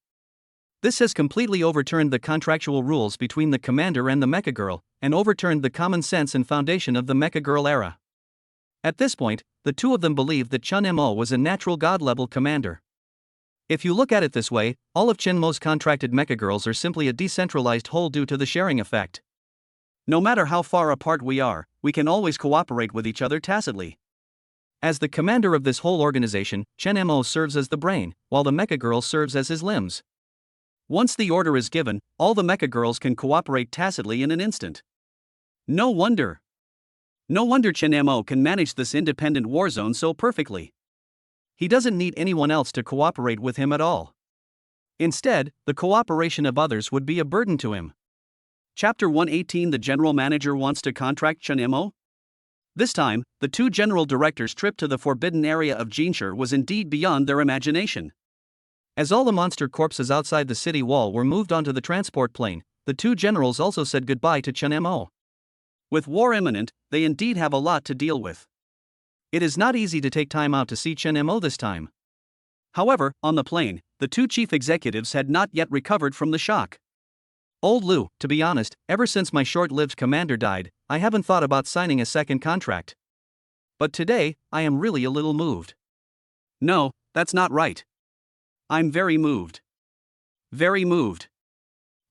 This has completely overturned the contractual rules between the commander and the Mecha Girl, and overturned the common sense and foundation of the Mecha Girl era. At this point, the two of them believed that Chen Mo was a natural god-level commander. If you look at it this way, all of Chen Mo's contracted Mecha Girls are simply a decentralized whole due to the sharing effect. No matter how far apart we are, we can always cooperate with each other tacitly. As the commander of this whole organization, Chen Mo serves as the brain, while the Mecha Girl serves as his limbs. Once the order is given, all the Mecha Girls can cooperate tacitly in an instant. No wonder Chen Mo can manage this independent war zone so perfectly. He doesn't need anyone else to cooperate with him at all. Instead, the cooperation of others would be a burden to him. Chapter 118. The general manager wants to contract Chen Mo? This time, the two general directors' trip to the forbidden area of Jinshi was indeed beyond their imagination. As all the monster corpses outside the city wall were moved onto the transport plane, the two generals also said goodbye to Chen Mo. With war imminent, they indeed have a lot to deal with. It is not easy to take time out to see Chen Mo this time. However, on the plane, the two chief executives had not yet recovered from the shock. Old Lu, to be honest, ever since my short-lived commander died, I haven't thought about signing a second contract. But today, I am really a little moved. No, that's not right. I'm very moved. Very moved.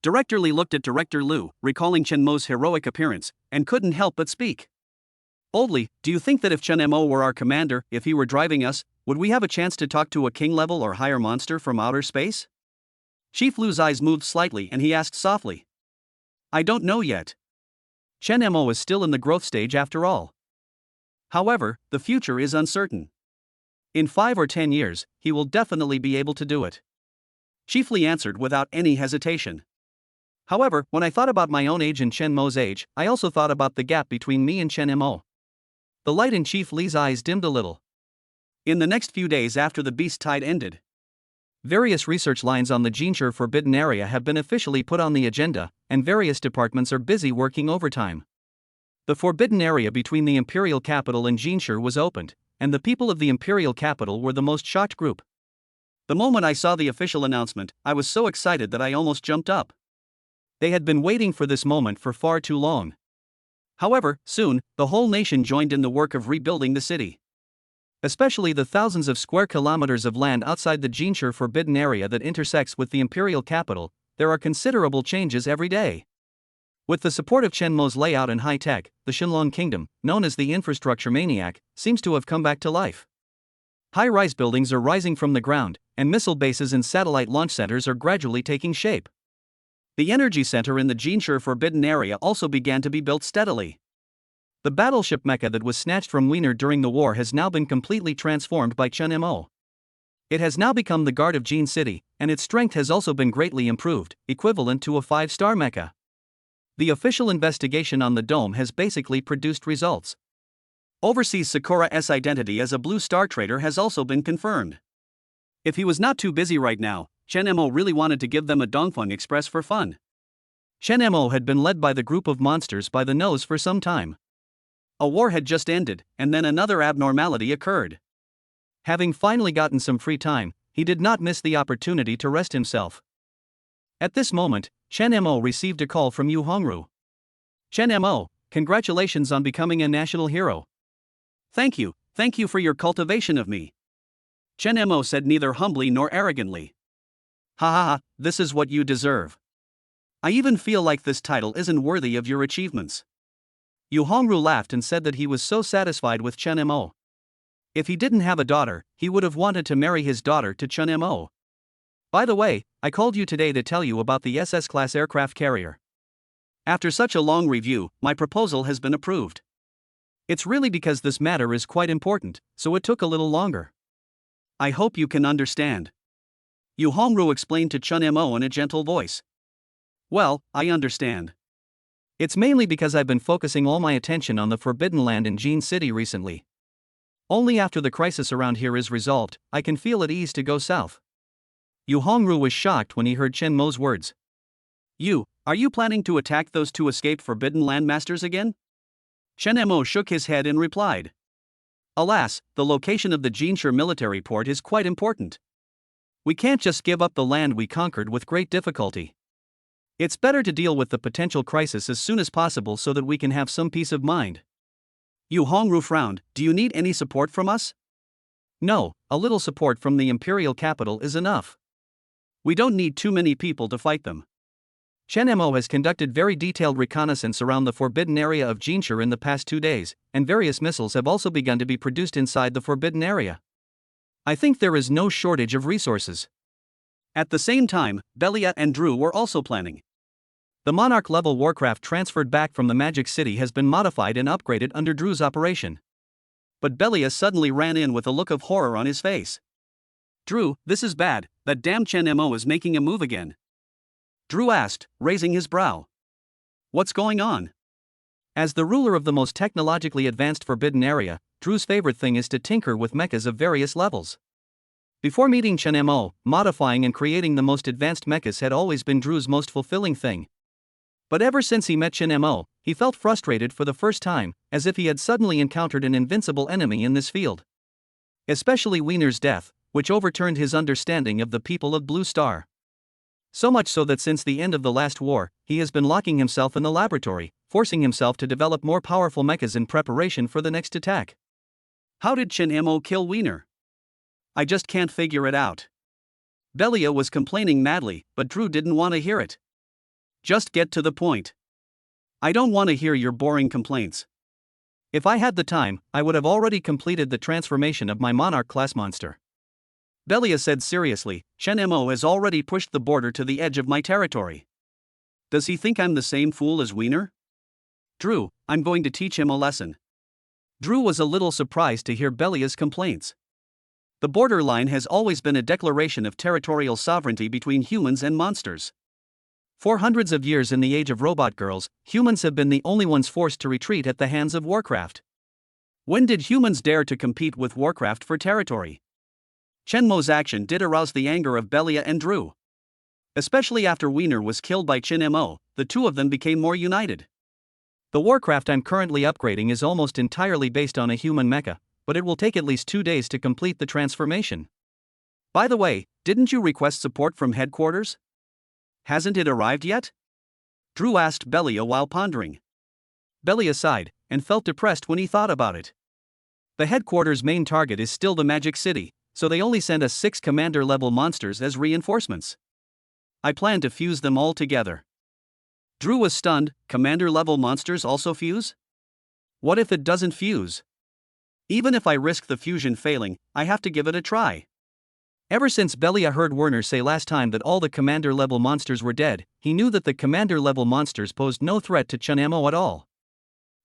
Director Li looked at Director Lu, recalling Chen Mo's heroic appearance, and couldn't help but speak. Old Li, do you think that if Chen Mo were our commander, if he were driving us, would we have a chance to talk to a king-level or higher monster from outer space? Chief Lu's eyes moved slightly and he asked softly. I don't know yet. Chen Mo is still in the growth stage after all. However, the future is uncertain. In 5 or 10 years, he will definitely be able to do it. Chief Li answered without any hesitation. However, when I thought about my own age and Chen Mo's age, I also thought about the gap between me and Chen Mo. The light in Chief Li's eyes dimmed a little. In the next few days after the beast tide ended, various research lines on the Jinshi Forbidden Area have been officially put on the agenda, and various departments are busy working overtime. The Forbidden Area between the Imperial Capital and Jinshi was opened, and the people of the Imperial Capital were the most shocked group. The moment I saw the official announcement, I was so excited that I almost jumped up. They had been waiting for this moment for far too long. However, soon, the whole nation joined in the work of rebuilding the city. Especially the thousands of square kilometers of land outside the Jinshi forbidden area that intersects with the imperial capital, there are considerable changes every day. With the support of Chen Mo's layout and high tech, the Shenlong Kingdom, known as the infrastructure maniac, seems to have come back to life. High-rise buildings are rising from the ground, and missile bases and satellite launch centers are gradually taking shape. The energy center in the Jinshi forbidden area also began to be built steadily. The battleship Mecha that was snatched from Wiener during the war has now been completely transformed by Chen Mo. It has now become the guard of Jin City, and its strength has also been greatly improved, equivalent to a 5-star mecha. The official investigation on the dome has basically produced results. Overseas Sakura's identity as a blue star trader has also been confirmed. If he was not too busy right now, Chen Mo really wanted to give them a Dongfeng Express for fun. Chen Mo had been led by the group of monsters by the nose for some time. A war had just ended, and then another abnormality occurred. Having finally gotten some free time, he did not miss the opportunity to rest himself. At this moment, Chen Mo received a call from Yu Hongru. Chen Mo, congratulations on becoming a national hero. Thank you for your cultivation of me. Chen Mo said neither humbly nor arrogantly. Ha ha ha, this is what you deserve. I even feel like this title isn't worthy of your achievements. Yu Hongru laughed and said that he was so satisfied with Chen Mo. If he didn't have a daughter, he would have wanted to marry his daughter to Chen Mo. By the way, I called you today to tell you about the SS-class aircraft carrier. After such a long review, my proposal has been approved. It's really because this matter is quite important, so it took a little longer. I hope you can understand. Yu Hongru explained to Chen Mo in a gentle voice. Well, I understand. It's mainly because I've been focusing all my attention on the Forbidden Land in Jin City recently. Only after the crisis around here is resolved, I can feel at ease to go south. Yu Hongru was shocked when he heard Chen Mo's words. Are you planning to attack those two escaped Forbidden Land masters again? Chen Mo shook his head and replied. Alas, the location of the Jinshi military port is quite important. We can't just give up the land we conquered with great difficulty. It's better to deal with the potential crisis as soon as possible so that we can have some peace of mind. Yu Hongru frowned. Do you need any support from us? No, a little support from the imperial capital is enough. We don't need too many people to fight them. Chen Mo has conducted very detailed reconnaissance around the forbidden area of Jinshi in the past 2 days, and various missiles have also begun to be produced inside the forbidden area. I think there is no shortage of resources. At the same time, Belia and Drew were also planning. The Monarch-level warcraft transferred back from the Magic City has been modified and upgraded under Drew's operation. But Belia suddenly ran in with a look of horror on his face. Drew, this is bad, that damn Chen Mo is making a move again. Drew asked, raising his brow. What's going on? As the ruler of the most technologically advanced forbidden area, Drew's favorite thing is to tinker with mechas of various levels. Before meeting Chen Mo, modifying and creating the most advanced mechas had always been Drew's most fulfilling thing. But ever since he met Chen Mo, he felt frustrated for the first time, as if he had suddenly encountered an invincible enemy in this field. Especially Wiener's death, which overturned his understanding of the people of Blue Star. So much so that since the end of the last war, he has been locking himself in the laboratory, forcing himself to develop more powerful mechas in preparation for the next attack. How did Chen Mo kill Wiener? I just can't figure it out. Belia was complaining madly, but Drew didn't want to hear it. Just get to the point. I don't want to hear your boring complaints. If I had the time, I would have already completed the transformation of my Monarch-class monster. Belia said seriously, Chen Mo has already pushed the border to the edge of my territory. Does he think I'm the same fool as Wiener? Drew, I'm going to teach him a lesson. Drew was a little surprised to hear Belia's complaints. The borderline has always been a declaration of territorial sovereignty between humans and monsters. For hundreds of years in the age of robot girls, humans have been the only ones forced to retreat at the hands of Warcraft. When did humans dare to compete with Warcraft for territory? Chen Mo's action did arouse the anger of Belia and Drew. Especially after Wiener was killed by Chen Mo, the two of them became more united. The Warcraft I'm currently upgrading is almost entirely based on a human mecha, but it will take at least 2 days to complete the transformation. By the way, didn't you request support from headquarters? Hasn't it arrived yet? Drew asked Belia while pondering. Belia sighed, and felt depressed when he thought about it. The headquarters' main target is still the Magic City, so they only send us 6 commander-level monsters as reinforcements. I plan to fuse them all together. Drew was stunned. Commander-level monsters also fuse? What if it doesn't fuse? Even if I risk the fusion failing, I have to give it a try. Ever since Belia heard Werner say last time that all the commander-level monsters were dead, he knew that the commander-level monsters posed no threat to Chunamo at all.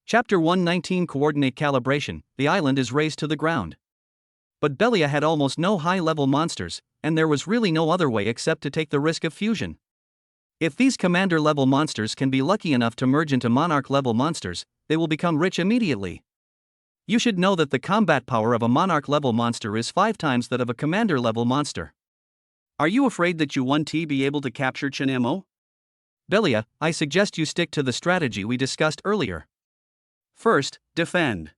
Chapter 119 Coordinate Calibration. The island is razed to the ground. But Belia had almost no high-level monsters, and there was really no other way except to take the risk of fusion. If these commander-level monsters can be lucky enough to merge into monarch-level monsters, they will become rich immediately. You should know that the combat power of a monarch-level monster is 5 times that of a commander-level monster. Are you afraid that you won't be able to capture Chunamo? Belia, I suggest you stick to the strategy we discussed earlier. First, defend.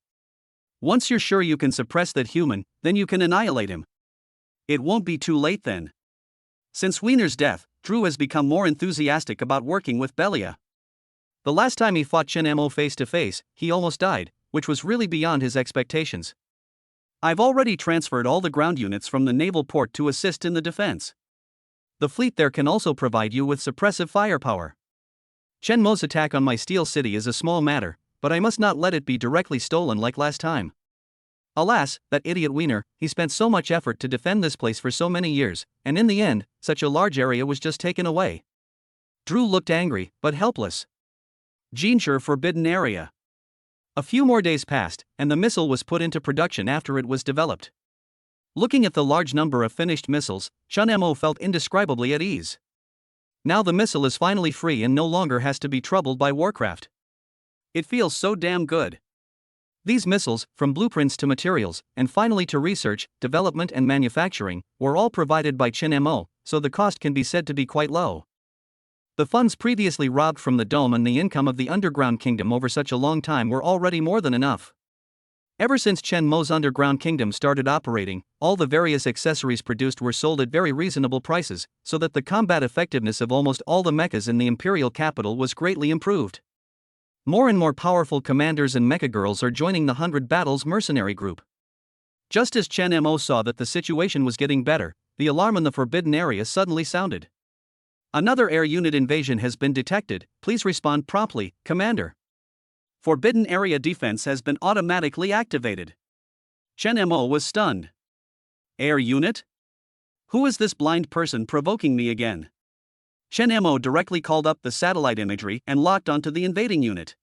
Once you're sure you can suppress that human, then you can annihilate him. It won't be too late then. Since Wiener's death, Drew has become more enthusiastic about working with Belia. The last time he fought Chunamo face to face, he almost died, which was really beyond his expectations. I've already transferred all the ground units from the naval port to assist in the defense. The fleet there can also provide you with suppressive firepower. Shenmo's attack on my steel city is a small matter, but I must not let it be directly stolen like last time. Alas, that idiot Wiener, he spent so much effort to defend this place for so many years, and in the end, such a large area was just taken away. Drew looked angry, but helpless. Jinshur Forbidden Area. A few more days passed, and the missile was put into production after it was developed. Looking at the large number of finished missiles, Chunamo felt indescribably at ease. Now the missile is finally free and no longer has to be troubled by Warcraft. It feels so damn good. These missiles, from blueprints to materials, and finally to research, development and manufacturing, were all provided by Chunamo, so the cost can be said to be quite low. The funds previously robbed from the dome and the income of the underground kingdom over such a long time were already more than enough. Ever since Shenmo's underground kingdom started operating, all the various accessories produced were sold at very reasonable prices, so that the combat effectiveness of almost all the mechas in the imperial capital was greatly improved. More and more powerful commanders and mecha girls are joining the 100 Battles mercenary group. Just as Chunamo saw that the situation was getting better, the alarm in the forbidden area suddenly sounded. Another air unit invasion has been detected, please respond promptly, Commander. Forbidden Area defense has been automatically activated. Chunamo was stunned. Air unit? Who is this blind person provoking me again? Chunamo directly called up the satellite imagery and locked onto the invading unit.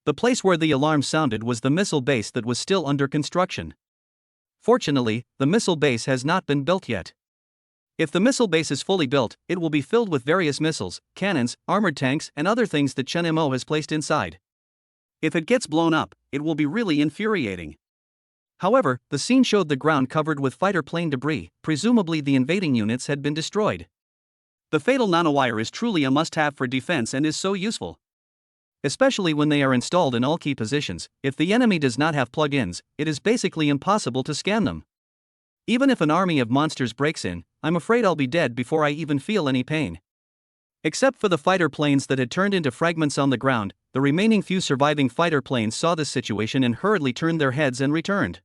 The place where the alarm sounded was the missile base that was still under construction. Fortunately, the missile base has not been built yet. If the missile base is fully built, it will be filled with various missiles, cannons, armored tanks, and other things that Chunamo has placed inside. If it gets blown up, it will be really infuriating. However, the scene showed the ground covered with fighter plane debris, presumably the invading units had been destroyed. The fatal nanowire is truly a must-have for defense and is so useful. Especially when they are installed in all key positions. If the enemy does not have plug-ins, it is basically impossible to scan them. Even if an army of monsters breaks in, I'm afraid I'll be dead before I even feel any pain. Except for the fighter planes that had turned into fragments on the ground, the remaining few surviving fighter planes saw this situation and hurriedly turned their heads and returned.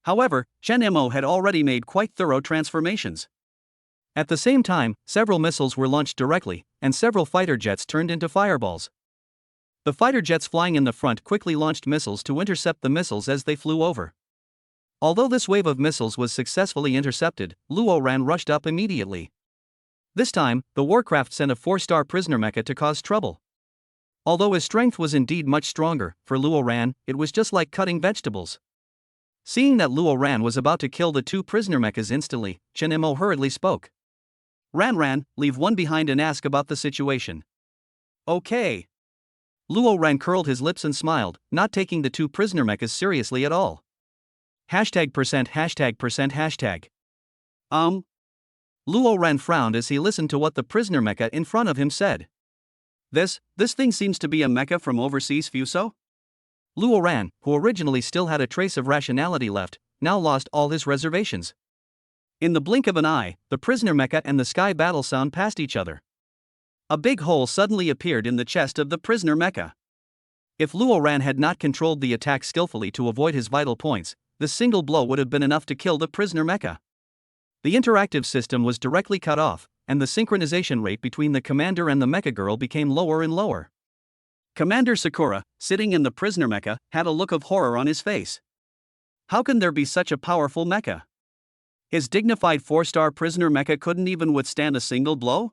However, Chunamo had already made quite thorough transformations. At the same time, several missiles were launched directly, and several fighter jets turned into fireballs. The fighter jets flying in the front quickly launched missiles to intercept the missiles as they flew over. Although this wave of missiles was successfully intercepted, Luo Ran rushed up immediately. This time, the Warcraft sent a 4-star prisoner mecha to cause trouble. Although his strength was indeed much stronger, for Luo Ran, it was just like cutting vegetables. Seeing that Luo Ran was about to kill the 2 prisoner mechas instantly, Chunamo hurriedly spoke. Ran, leave one behind and ask about the situation. Okay. Luo Ran curled his lips and smiled, not taking the 2 prisoner mechas seriously at all. #%#%#. Luo Ran frowned as he listened to what the prisoner mecha in front of him said. This thing seems to be a mecha from overseas Fuso? Luo Ran, who originally still had a trace of rationality left, now lost all his reservations. In the blink of an eye, the prisoner mecha and the sky battle sound past each other. A big hole suddenly appeared in the chest of the prisoner Mecha. If Luo Ran had not controlled the attack skillfully to avoid his vital points, this single blow would have been enough to kill the prisoner Mecha. The interactive system was directly cut off, and the synchronization rate between the commander and the mecha girl became lower and lower. Commander Sakura, sitting in the prisoner mecha, had a look of horror on his face. How can there be such a powerful mecha? His dignified 4-star prisoner mecha couldn't even withstand a single blow?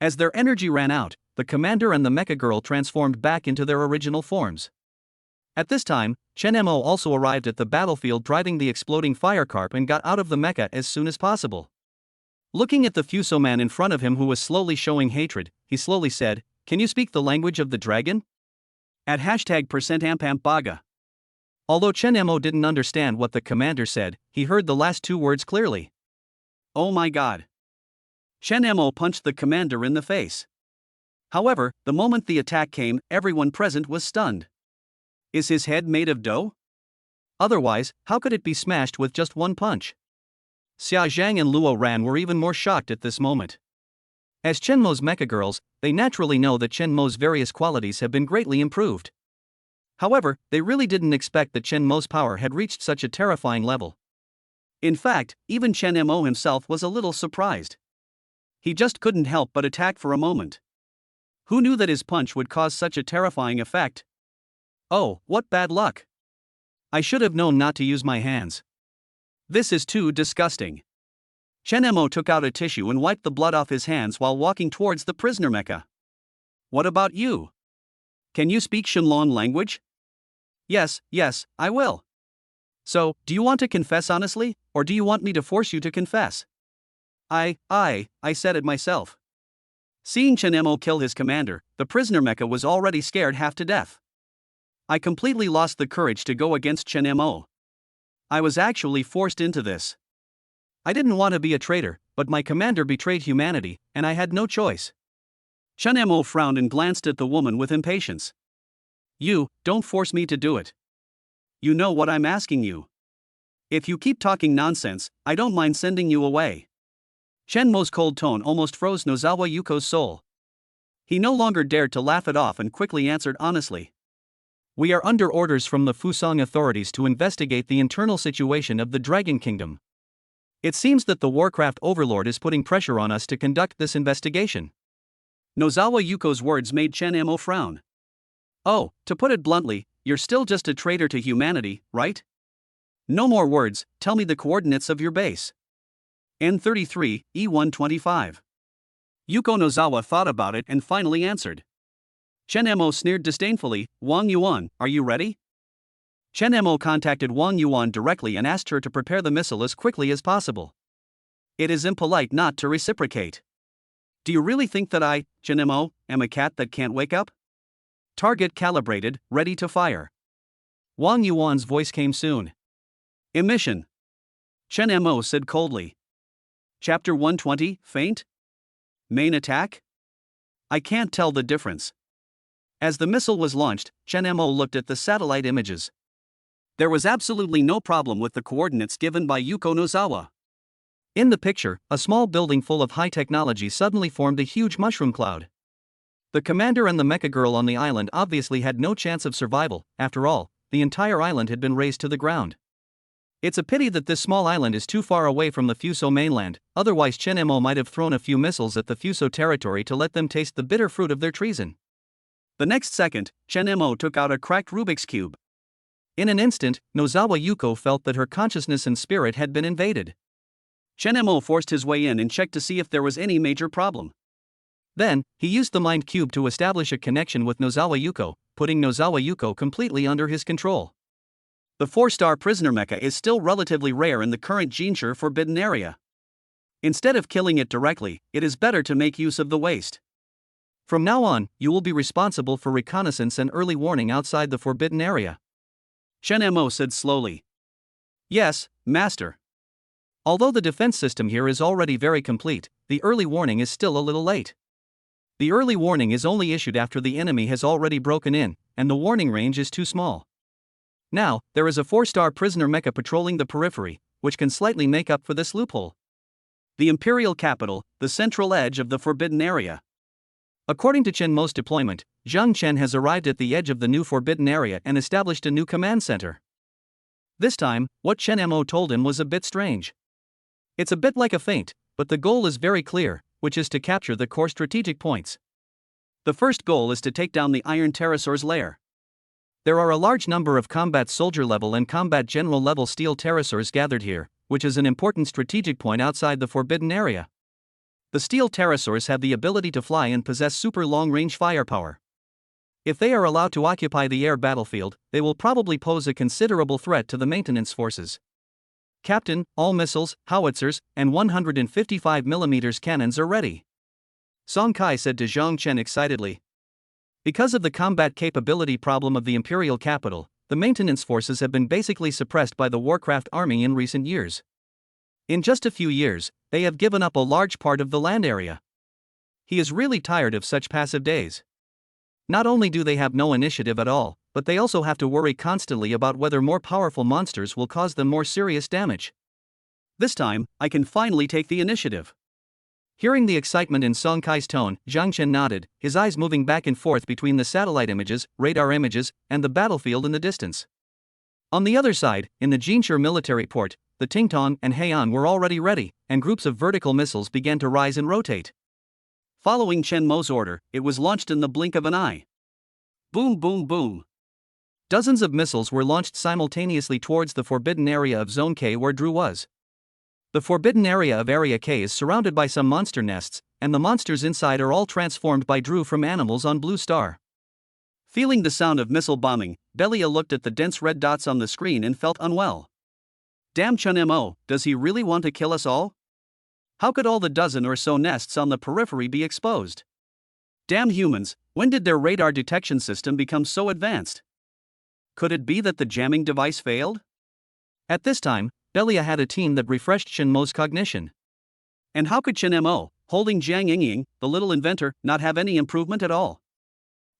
As their energy ran out, the commander and the mecha girl transformed back into their original forms. At this time, Chen Mo also arrived at the battlefield driving the exploding firecarp and got out of the mecha as soon as possible. Looking at the Fuso man in front of him who was slowly showing hatred, he slowly said, "Can you speak the language of the dragon?" At #%ampampaga. Although Chen Mo didn't understand what the commander said, he heard the last 2 words clearly. Oh my god. Chen Mo punched the commander in the face. However, the moment the attack came, everyone present was stunned. Is his head made of dough? Otherwise, how could it be smashed with just 1 punch? Xia Zhang and Luo Ran were even more shocked at this moment. As Chen Mo's mecha girls, they naturally know that Chen Mo's various qualities have been greatly improved. However, they really didn't expect that Chen Mo's power had reached such a terrifying level. In fact, even Chen Mo himself was a little surprised. He just couldn't help but attack for a moment. Who knew that his punch would cause such a terrifying effect? Oh, what bad luck! I should have known not to use my hands. This is too disgusting. Chen Mo took out a tissue and wiped the blood off his hands while walking towards the prisoner mecha. What about you? Can you speak Shenlong language? Yes, I will. So, do you want to confess honestly, or do you want me to force you to confess? I said it myself. Seeing Chen Mo kill his commander, the prisoner mecha was already scared half to death. I completely lost the courage to go against Chen Mo. I was actually forced into this. I didn't want to be a traitor, but my commander betrayed humanity, and I had no choice. Chen Mo frowned and glanced at the woman with impatience. You, don't force me to do it. You know what I'm asking you. If you keep talking nonsense, I don't mind sending you away. Chen Mo's cold tone almost froze Nozawa Yuko's soul. He no longer dared to laugh it off and quickly answered honestly. We are under orders from the Fusang authorities to investigate the internal situation of the Dragon Kingdom. It seems that the Warcraft Overlord is putting pressure on us to conduct this investigation. Nozawa Yuko's words made Chen Mo frown. Oh, to put it bluntly, you're still just a traitor to humanity, right? No more words, tell me the coordinates of your base. N33, E125. Yuko Nozawa thought about it and finally answered. Chen Mo sneered disdainfully, Wang Yuan, are you ready? Chen Mo contacted Wang Yuan directly and asked her to prepare the missile as quickly as possible. It is impolite not to reciprocate. Do you really think that I, Chen Mo, am a cat that can't wake up? Target calibrated, ready to fire. Wang Yuan's voice came soon. Emission. Chen Mo said coldly. Chapter 120, Feint? Main attack? I can't tell the difference. As the missile was launched, Chen Mo looked at the satellite images. There was absolutely no problem with the coordinates given by Yuko Nozawa. In the picture, a small building full of high technology suddenly formed a huge mushroom cloud. The commander and the mecha girl on the island obviously had no chance of survival. After all, the entire island had been razed to the ground. It's a pity that this small island is too far away from the Fuso mainland, otherwise Chen Mo might have thrown a few missiles at the Fuso territory to let them taste the bitter fruit of their treason. The next second, Chen Mo took out a cracked Rubik's Cube. In an instant, Nozawa Yuko felt that her consciousness and spirit had been invaded. Chen Mo forced his way in and checked to see if there was any major problem. Then, he used the mind cube to establish a connection with Nozawa Yuko, putting Nozawa Yuko completely under his control. The 4-star prisoner mecha is still relatively rare in the current Jinshi forbidden area. Instead of killing it directly, it is better to make use of the waste. From now on, you will be responsible for reconnaissance and early warning outside the forbidden area. Chen Mo said slowly. Yes, master. Although the defense system here is already very complete, the early warning is still a little late. The early warning is only issued after the enemy has already broken in, and the warning range is too small. Now, there is a 4-star prisoner mecha patrolling the periphery, which can slightly make up for this loophole. The imperial capital, the central edge of the forbidden area. According to Chen Mo's deployment, Zhang Chen has arrived at the edge of the new forbidden area and established a new command center. This time, what Chen Mo told him was a bit strange. It's a bit like a feint, but the goal is very clear, which is to capture the core strategic points. The first goal is to take down the Iron Pterosaur's lair. There are a large number of combat soldier level and combat general level steel pterosaurs gathered here, which is an important strategic point outside the forbidden area. The steel pterosaurs have the ability to fly and possess super long-range firepower. If they are allowed to occupy the air battlefield, they will probably pose a considerable threat to the maintenance forces. Captain, all missiles, howitzers, and 155mm cannons are ready, Song Kai said to Zhang Chen excitedly. Because of the combat capability problem of the imperial capital, the maintenance forces have been basically suppressed by the Warcraft army in recent years. In just a few years, they have given up a large part of the land area. He is really tired of such passive days. Not only do they have no initiative at all, but they also have to worry constantly about whether more powerful monsters will cause them more serious damage. This time, I can finally take the initiative. Hearing the excitement in Song Kai's tone, Zhang Chen nodded, his eyes moving back and forth between the satellite images, radar images, and the battlefield in the distance. On the other side, in the Jinshi military port, the Tingtong and Heian were already ready, and groups of vertical missiles began to rise and rotate. Following Chen Mo's order, it was launched in the blink of an eye. Boom, boom, boom. Dozens of missiles were launched simultaneously towards the forbidden area of Zone K where Drew was. The forbidden area of Area K is surrounded by some monster nests, and the monsters inside are all transformed by Drew from animals on Blue Star. Feeling the sound of missile bombing, Belia looked at the dense red dots on the screen and felt unwell. Damn Chen Mo, does he really want to kill us all? How could all the dozen or so nests on the periphery be exposed? Damn humans, when did their radar detection system become so advanced? Could it be that the jamming device failed? At this time, Belia had a team that refreshed Chen Mo's cognition. And how could Chen Mo, holding Jiang Yingying, the little inventor, not have any improvement at all?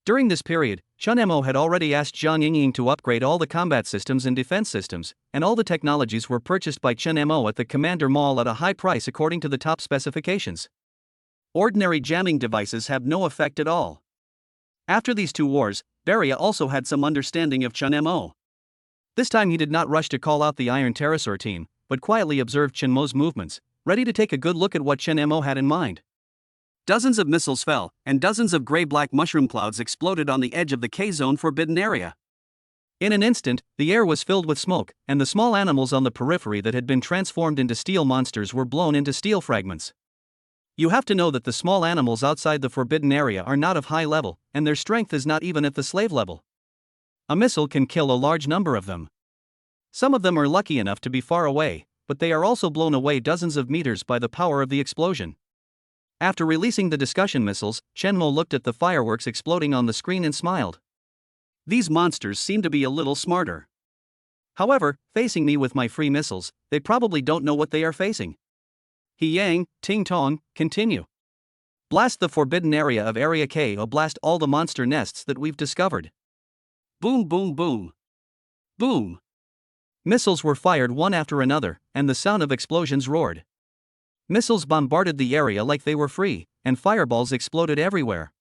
During this period, Chen Mo had already asked Jiang Yingying to upgrade all the combat systems and defense systems, and all the technologies were purchased by Chen Mo at the Commander Mall at a high price according to the top specifications. Ordinary jamming devices have no effect at all. After these two wars, Beria also had some understanding of Chen Mo. This time he did not rush to call out the Iron Pterosaur team, but quietly observed Chen Mo's movements, ready to take a good look at what Chen Mo had in mind. Dozens of missiles fell, and dozens of gray-black mushroom clouds exploded on the edge of the K-zone forbidden area. In an instant, the air was filled with smoke, and the small animals on the periphery that had been transformed into steel monsters were blown into steel fragments. You have to know that the small animals outside the forbidden area are not of high level, and their strength is not even at the slave level. A missile can kill a large number of them. Some of them are lucky enough to be far away, but they are also blown away dozens of meters by the power of the explosion. After releasing the discussion missiles, Chen Mo looked at the fireworks exploding on the screen and smiled. These monsters seem to be a little smarter. However, facing me with my free missiles, they probably don't know what they are facing. He Yang, Ting Tong, continue. Blast the forbidden area of Area K or blast all the monster nests that we've discovered. Boom, boom, boom. Boom. Missiles were fired one after another, and the sound of explosions roared. Missiles bombarded the area like they were free, and fireballs exploded everywhere.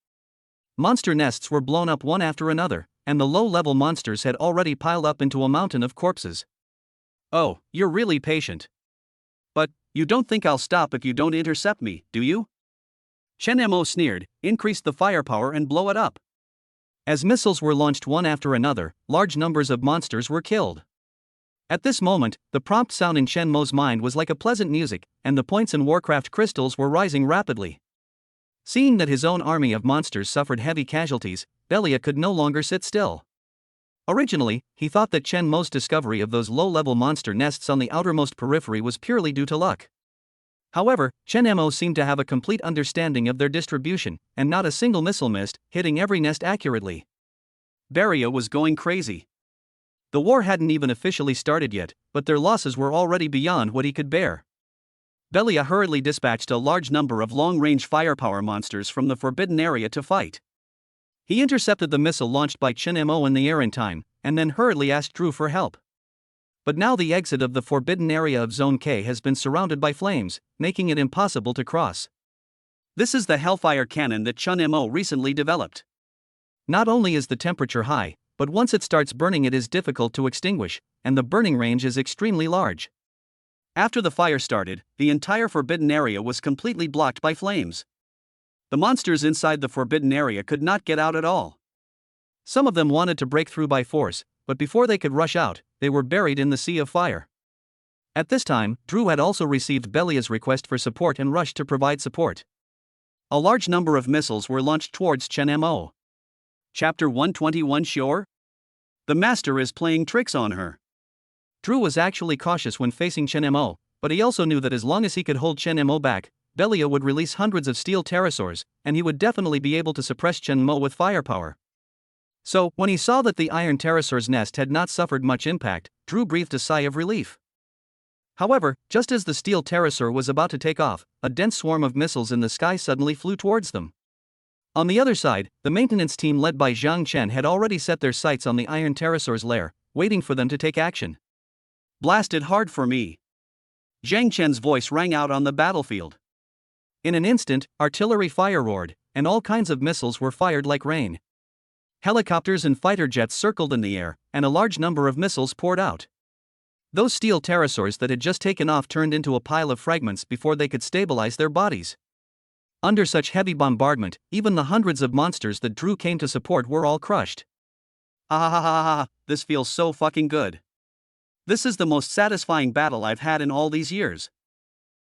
Monster nests were blown up one after another, and the low-level monsters had already piled up into a mountain of corpses. Oh, you're really patient. But, you don't think I'll stop if you don't intercept me, do you? Chen Mo sneered, increase the firepower and blow it up. As missiles were launched one after another, large numbers of monsters were killed. At this moment, the prompt sound in Chen Mo's mind was like a pleasant music, and the points in Warcraft crystals were rising rapidly. Seeing that his own army of monsters suffered heavy casualties, Belia could no longer sit still. Originally, he thought that Chen Mo's discovery of those low-level monster nests on the outermost periphery was purely due to luck. However, Chen Mo seemed to have a complete understanding of their distribution, and not a single missile missed, hitting every nest accurately. Beria was going crazy. The war hadn't even officially started yet, but their losses were already beyond what he could bear. Belia hurriedly dispatched a large number of long-range firepower monsters from the forbidden area to fight. He intercepted the missile launched by Chen Mo in the air in time, and then hurriedly asked Drew for help. But now the exit of the forbidden area of Zone K has been surrounded by flames, making it impossible to cross. This is the Hellfire cannon that Chun Mo recently developed. Not only is the temperature high, but once it starts burning it is difficult to extinguish, and the burning range is extremely large. After the fire started, the entire forbidden area was completely blocked by flames. The monsters inside the forbidden area could not get out at all. Some of them wanted to break through by force, but before they could rush out, they were buried in the sea of fire. At this time, Drew had also received Belia's request for support and rushed to provide support. A large number of missiles were launched towards Chun Mo. Chapter 121 Sure? The master is playing tricks on her. Drew was actually cautious when facing Chun Mo, but he also knew that as long as he could hold Chun Mo back, Belia would release hundreds of steel pterosaurs, and he would definitely be able to suppress Chun Mo with firepower. So, when he saw that the iron pterosaur's nest had not suffered much impact, Drew breathed a sigh of relief. However, just as the steel pterosaur was about to take off, a dense swarm of missiles in the sky suddenly flew towards them. On the other side, the maintenance team led by Zhang Chen had already set their sights on the iron pterosaur's lair, waiting for them to take action. Blasted hard for me. Zhang Chen's voice rang out on the battlefield. In an instant, artillery fire roared, and all kinds of missiles were fired like rain. Helicopters and fighter jets circled in the air, and a large number of missiles poured out. Those steel pterosaurs that had just taken off turned into a pile of fragments before they could stabilize their bodies. Under such heavy bombardment, even the hundreds of monsters that Drew came to support were all crushed. This feels so fucking good. This is the most satisfying battle I've had in all these years.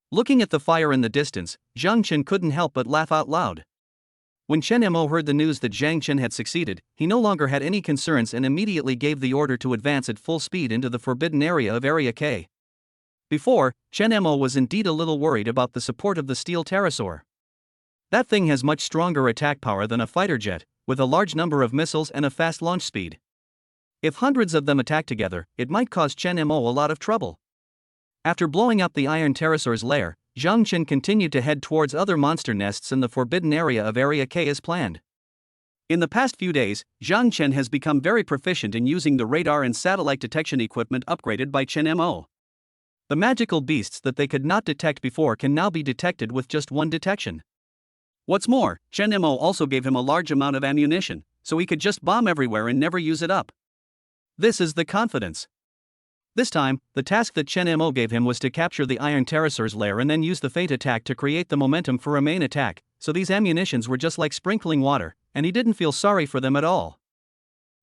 Looking at the fire in the distance, Zhang Chen couldn't help but laugh out loud. When Chun Mo heard the news that Zhang Chen had succeeded, he no longer had any concerns and immediately gave the order to advance at full speed into the forbidden area of Area K. Before, Chun Mo was indeed a little worried about the support of the steel pterosaur. That thing has much stronger attack power than a fighter jet, with a large number of missiles and a fast launch speed. If hundreds of them attack together, it might cause Chun Mo a lot of trouble. After blowing up the iron pterosaur's lair, Zhang Chen continued to head towards other monster nests in the forbidden area of Area K as planned. In the past few days, Zhang Chen has become very proficient in using the radar and satellite detection equipment upgraded by Chun Mo. The magical beasts that they could not detect before can now be detected with just one detection. What's more, Chun Mo also gave him a large amount of ammunition, so he could just bomb everywhere and never use it up. This is the confidence. This time, the task that Chun Mo gave him was to capture the iron pterosaur's lair and then use the feint attack to create the momentum for a main attack, so these ammunitions were just like sprinkling water, and he didn't feel sorry for them at all.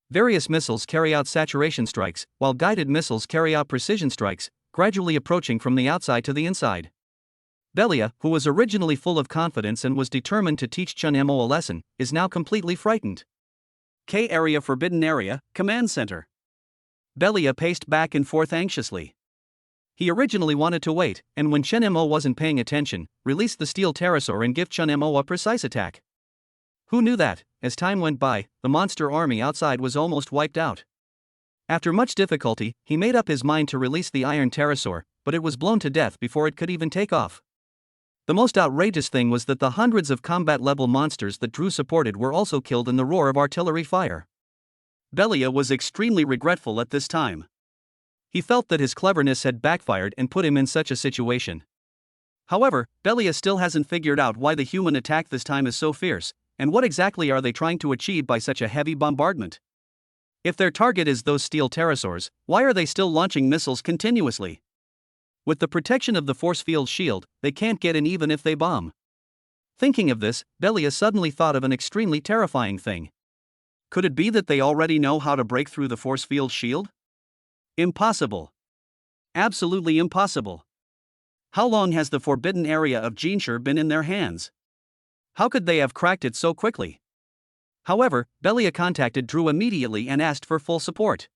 Various missiles carry out saturation strikes, while guided missiles carry out precision strikes, gradually approaching from the outside to the inside. Belia, who was originally full of confidence and was determined to teach Chun Mo a lesson, is now completely frightened. K Area Forbidden Area, Command Center. Belia paced back and forth anxiously. He originally wanted to wait, and when Chun Mo wasn't paying attention, release the steel pterosaur and give Chun Mo a precise attack. Who knew that, as time went by, the monster army outside was almost wiped out. After much difficulty, he made up his mind to release the iron pterosaur, but it was blown to death before it could even take off. The most outrageous thing was that the hundreds of combat-level monsters that Drew supported were also killed in the roar of artillery fire. Belia was extremely regretful at this time. He felt that his cleverness had backfired and put him in such a situation. However, Belia still hasn't figured out why the human attack this time is so fierce, and what exactly are they trying to achieve by such a heavy bombardment. If their target is those steel pterosaurs, why are they still launching missiles continuously? With the protection of the force field shield, they can't get in even if they bomb. Thinking of this, Belia suddenly thought of an extremely terrifying thing. Could it be that they already know how to break through the force field shield? Impossible. Absolutely impossible. How long has the forbidden area of Jinshi been in their hands? How could they have cracked it so quickly? However, Belia contacted Drew immediately and asked for full support.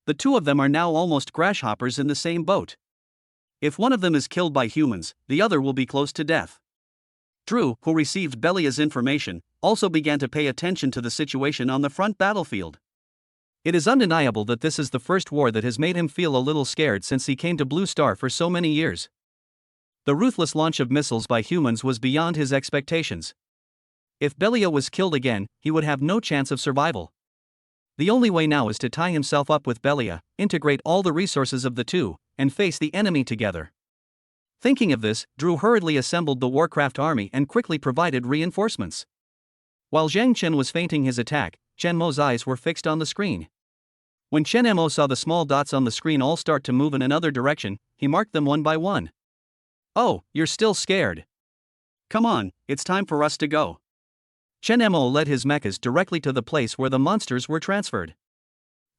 The two of them are now almost grasshoppers in the same boat. If one of them is killed by humans, the other will be close to death. Drew, who received Belia's information, also began to pay attention to the situation on the front battlefield. It is undeniable that this is the first war that has made him feel a little scared since he came to Blue Star for so many years. The ruthless launch of missiles by humans was beyond his expectations. If Belia was killed again, he would have no chance of survival. The only way now is to tie himself up with Belia, integrate all the resources of the two, and face the enemy together. Thinking of this, Drew hurriedly assembled the Warcraft army and quickly provided reinforcements. While Zhang Chen was feinting his attack, Chen Mo's eyes were fixed on the screen. When Chen Mo saw the small dots on the screen all start to move in another direction, he marked them one by one. Oh, you're still scared. Come on, it's time for us to go. Chen Mo led his mechas directly to the place where the monsters were transferred.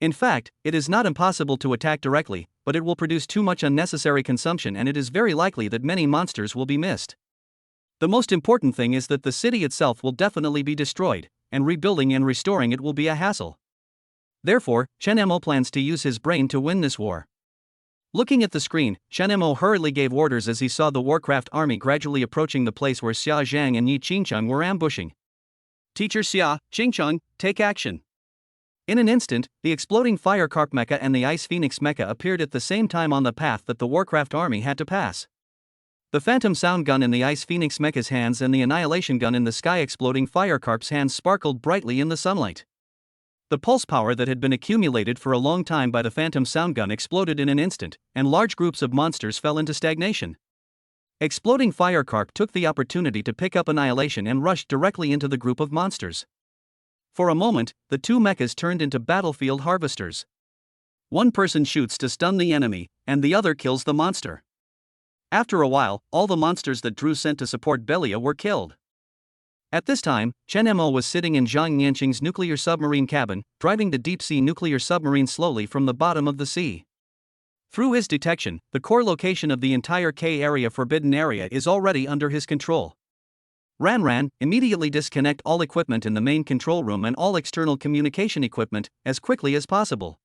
In fact, it is not impossible to attack directly, but it will produce too much unnecessary consumption and it is very likely that many monsters will be missed. The most important thing is that the city itself will definitely be destroyed, and rebuilding and restoring it will be a hassle. Therefore, Chen Mo plans to use his brain to win this war. Looking at the screen, Chen Mo hurriedly gave orders as he saw the Warcraft army gradually approaching the place where Xia Zhang and Yi Qingcheng were ambushing. Teacher Xia, Qingcheng, take action. In an instant, the exploding Fire Carp Mecha and the Ice Phoenix Mecha appeared at the same time on the path that the Warcraft army had to pass. The Phantom Sound Gun in the Ice Phoenix Mecha's hands and the Annihilation Gun in the Sky Exploding Fire Carp's hands sparkled brightly in the sunlight. The pulse power that had been accumulated for a long time by the Phantom Sound Gun exploded in an instant, and large groups of monsters fell into stagnation. Exploding Fire Carp took the opportunity to pick up Annihilation and rushed directly into the group of monsters. For a moment, the two mechas turned into battlefield harvesters. One person shoots to stun the enemy, and the other kills the monster. After a while, all the monsters that Drew sent to support Belia were killed. At this time, Chen Mo was sitting in Zhang Yanqing's nuclear submarine cabin, driving the deep-sea nuclear submarine slowly from the bottom of the sea. Through his detection, the core location of the entire K area Forbidden Area is already under his control. Ran, immediately disconnect all equipment in the main control room and all external communication equipment, as quickly as possible.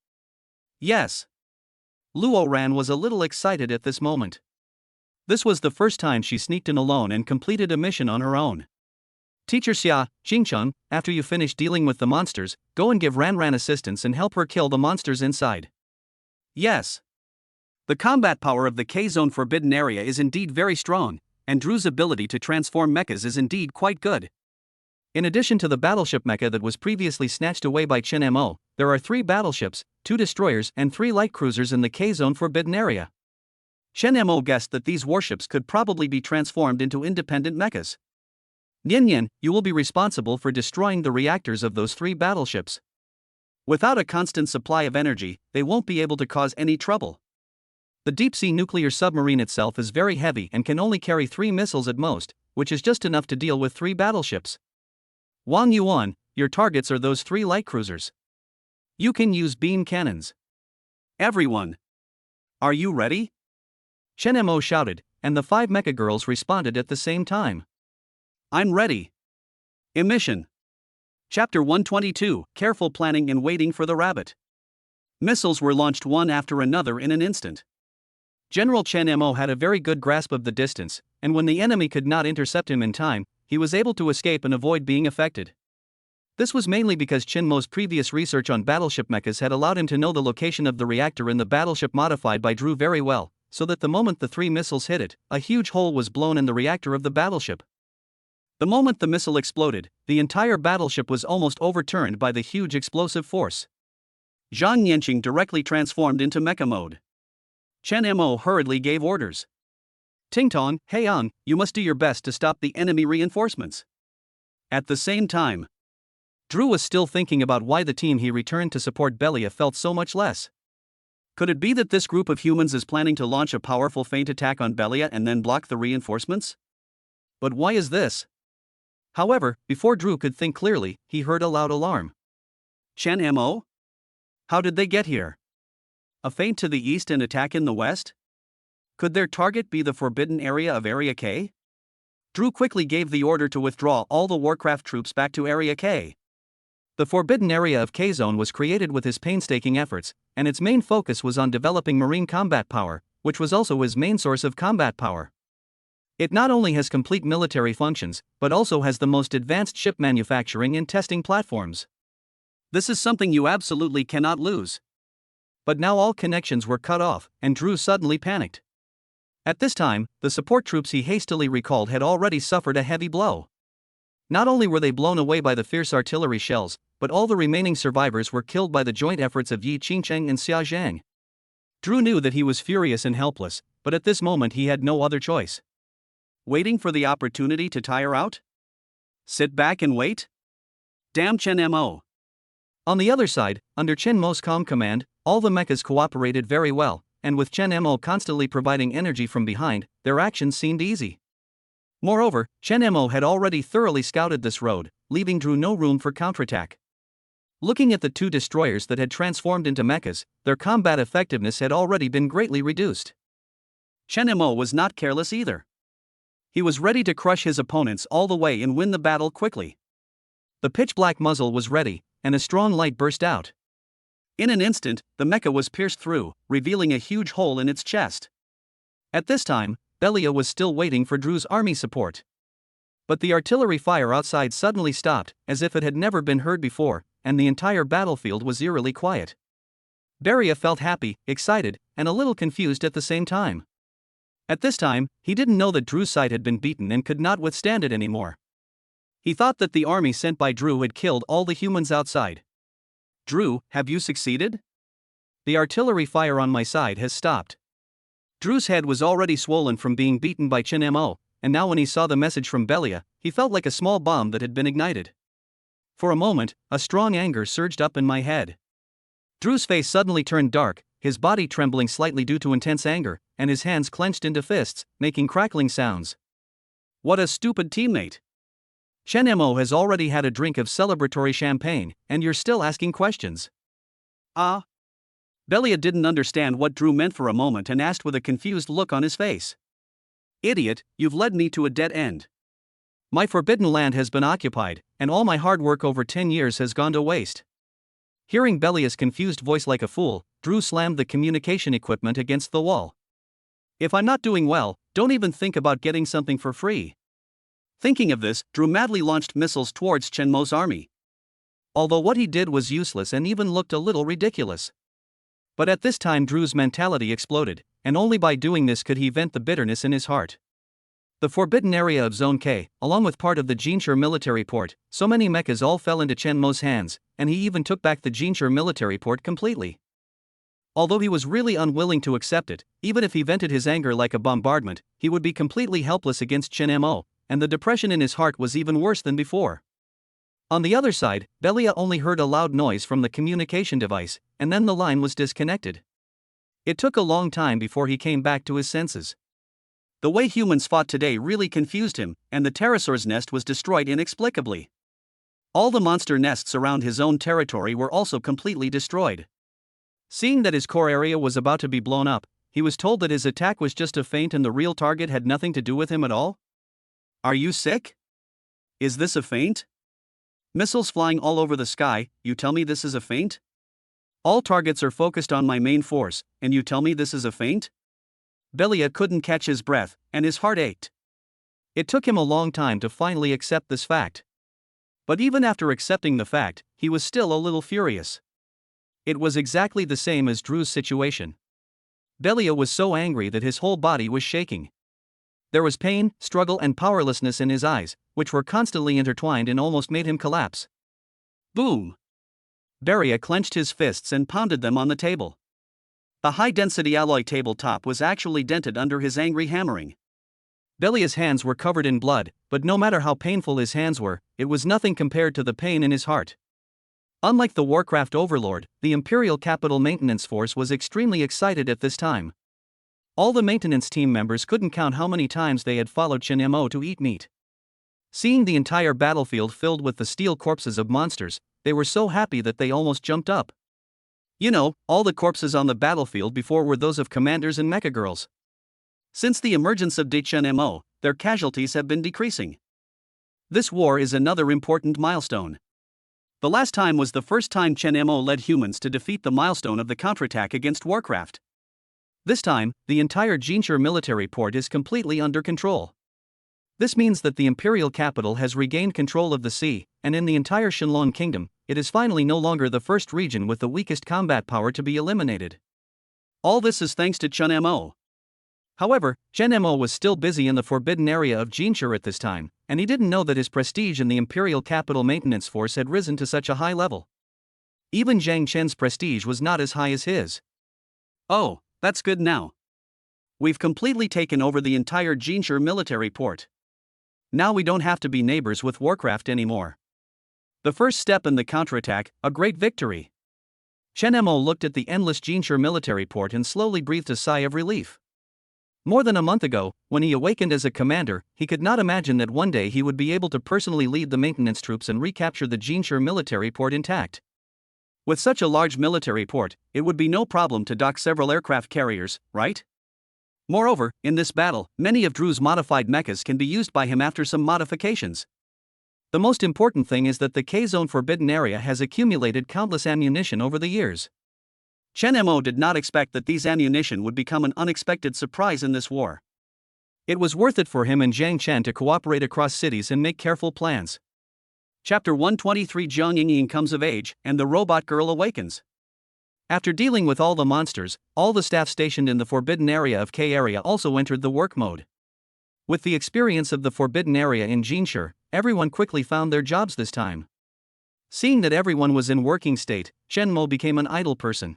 Yes. Luo Ran was a little excited at this moment. This was the first time she sneaked in alone and completed a mission on her own. Teacher Xia, Qingcheng, after you finish dealing with the monsters, go and give Ran assistance and help her kill the monsters inside. Yes. The combat power of the K-Zone Forbidden Area is indeed very strong, and Drew's ability to transform mechas is indeed quite good. In addition to the battleship mecha that was previously snatched away by Chen Mo, there are 3 battleships, 2 destroyers and 3 light cruisers in the K-Zone Forbidden Area. Chen Mo guessed that these warships could probably be transformed into independent mechas. Nian, you will be responsible for destroying the reactors of those 3 battleships. Without a constant supply of energy, they won't be able to cause any trouble. The deep-sea nuclear submarine itself is very heavy and can only carry 3 missiles at most, which is just enough to deal with 3 battleships. Wang Yuan, your targets are those 3 light cruisers. You can use beam cannons. Everyone. Are you ready? Chen Mo shouted, and the 5 mecha girls responded at the same time. I'm ready. Emission. Chapter 122, Careful Planning and Waiting for the Rabbit. Missiles were launched one after another in an instant. General Chen Mo had a very good grasp of the distance, and when the enemy could not intercept him in time, he was able to escape and avoid being affected. This was mainly because Chen Mo's previous research on battleship mechas had allowed him to know the location of the reactor in the battleship modified by Drew very well, so that the moment the 3 missiles hit it, a huge hole was blown in the reactor of the battleship. The moment the missile exploded, the entire battleship was almost overturned by the huge explosive force. Zhang Yanqing directly transformed into mecha mode. Chen Mo hurriedly gave orders. Tingtong, Heian, you must do your best to stop the enemy reinforcements. At the same time, Drew was still thinking about why the team he returned to support Belia felt so much less. Could it be that this group of humans is planning to launch a powerful feint attack on Belia and then block the reinforcements? But why is this? However, before Drew could think clearly, he heard a loud alarm. Chen Mo? How did they get here? A feint to the east and attack in the west? Could their target be the forbidden area of Area K? Drew quickly gave the order to withdraw all the Warcraft troops back to Area K. The forbidden area of K-Zone was created with his painstaking efforts, and its main focus was on developing marine combat power, which was also his main source of combat power. It not only has complete military functions, but also has the most advanced ship manufacturing and testing platforms. This is something you absolutely cannot lose. But now all connections were cut off, and Drew suddenly panicked. At this time, the support troops he hastily recalled had already suffered a heavy blow. Not only were they blown away by the fierce artillery shells, but all the remaining survivors were killed by the joint efforts of Yi Qingcheng and Xia Zhang. Drew knew that he was furious and helpless, but at this moment he had no other choice. Waiting for the opportunity to tire out? Sit back and wait? Damn Chen Mo. On the other side, under Chen Mo's calm command, all the mechas cooperated very well, and with Chen Mo constantly providing energy from behind, their actions seemed easy. Moreover, Chen Mo had already thoroughly scouted this road, leaving Drew no room for counterattack. Looking at the two destroyers that had transformed into mechas, their combat effectiveness had already been greatly reduced. Chen Mo was not careless either. He was ready to crush his opponents all the way and win the battle quickly. The pitch-black muzzle was ready, and a strong light burst out. In an instant, the mecha was pierced through, revealing a huge hole in its chest. At this time, Belia was still waiting for Drew's army support. But the artillery fire outside suddenly stopped, as if it had never been heard before, and the entire battlefield was eerily quiet. Beria felt happy, excited, and a little confused at the same time. At this time, he didn't know that Drew's side had been beaten and could not withstand it anymore. He thought that the army sent by Drew had killed all the humans outside. Drew, have you succeeded? The artillery fire on my side has stopped. Drew's head was already swollen from being beaten by Chen Mo, and now when he saw the message from Belia, he felt like a small bomb that had been ignited. For a moment, a strong anger surged up in my head. Drew's face suddenly turned dark, his body trembling slightly due to intense anger, and his hands clenched into fists, making crackling sounds. What a stupid teammate! Chen Mo has already had a drink of celebratory champagne, and you're still asking questions. Ah? Belia didn't understand what Drew meant for a moment and asked with a confused look on his face. Idiot, you've led me to a dead end. My forbidden land has been occupied, and all my hard work over 10 years has gone to waste. Hearing Belia's confused voice like a fool, Drew slammed the communication equipment against the wall. If I'm not doing well, don't even think about getting something for free. Thinking of this, Drew madly launched missiles towards Chen Mo's army. Although what he did was useless and even looked a little ridiculous. But at this time Drew's mentality exploded, and only by doing this could he vent the bitterness in his heart. The forbidden area of Zone K, along with part of the Jinshur military port, so many mechas all fell into Chen Mo's hands, and he even took back the Jinshur military port completely. Although he was really unwilling to accept it, even if he vented his anger like a bombardment, he would be completely helpless against Chen Mo, and the depression in his heart was even worse than before. On the other side, Belia only heard a loud noise from the communication device, and then the line was disconnected. It took a long time before he came back to his senses. The way humans fought today really confused him, and the pterosaur's nest was destroyed inexplicably. All the monster nests around his own territory were also completely destroyed. Seeing that his core area was about to be blown up, he was told that his attack was just a feint and the real target had nothing to do with him at all? Are you sick? Is this a feint? Missiles flying all over the sky, you tell me this is a feint? All targets are focused on my main force, and you tell me this is a feint? Belia couldn't catch his breath, and his heart ached. It took him a long time to finally accept this fact. But even after accepting the fact, he was still a little furious. It was exactly the same as Drew's situation. Belia was so angry that his whole body was shaking. There was pain, struggle, and powerlessness in his eyes, which were constantly intertwined and almost made him collapse. Boom! Beria clenched his fists and pounded them on the table. The high-density alloy tabletop was actually dented under his angry hammering. Belia's hands were covered in blood, but no matter how painful his hands were, it was nothing compared to the pain in his heart. Unlike the Warcraft Overlord, the Imperial Capital Maintenance Force was extremely excited at this time. All the maintenance team members couldn't count how many times they had followed Chen Mo to eat meat. Seeing the entire battlefield filled with the steel corpses of monsters, they were so happy that they almost jumped up. You know, all the corpses on the battlefield before were those of commanders and mecha girls. Since the emergence of Chen Mo, their casualties have been decreasing. This war is another important milestone. The last time was the first time Chen Mo led humans to defeat the milestone of the counterattack against Warcraft. This time, the entire Jinshur military port is completely under control. This means that the imperial capital has regained control of the sea, and in the entire Shenlong kingdom, it is finally no longer the first region with the weakest combat power to be eliminated. All this is thanks to Chen Mo. However, Chen Mo was still busy in the forbidden area of Jinshur at this time, and he didn't know that his prestige in the Imperial Capital Maintenance Force had risen to such a high level. Even Zhang Chen's prestige was not as high as his. Oh, that's good now. We've completely taken over the entire Jinshi military port. Now we don't have to be neighbors with Warcraft anymore. The first step in the counterattack, a great victory. Chen Mo looked at the endless Jinshi military port and slowly breathed a sigh of relief. More than a month ago, when he awakened as a commander, he could not imagine that one day he would be able to personally lead the maintenance troops and recapture the Jinshi military port intact. With such a large military port, it would be no problem to dock several aircraft carriers, right? Moreover, in this battle, many of Drew's modified mechas can be used by him after some modifications. The most important thing is that the K-Zone Forbidden Area has accumulated countless ammunition over the years. Chen Mo did not expect that these ammunition would become an unexpected surprise in this war. It was worth it for him and Zhang Chen to cooperate across cities and make careful plans. Chapter 123 Jiang Yingying comes of age, and the robot girl awakens. After dealing with all the monsters, all the staff stationed in the Forbidden Area of K area also entered the work mode. With the experience of the Forbidden Area in Jinshi, everyone quickly found their jobs this time. Seeing that everyone was in working state, Chen Mo became an idle person.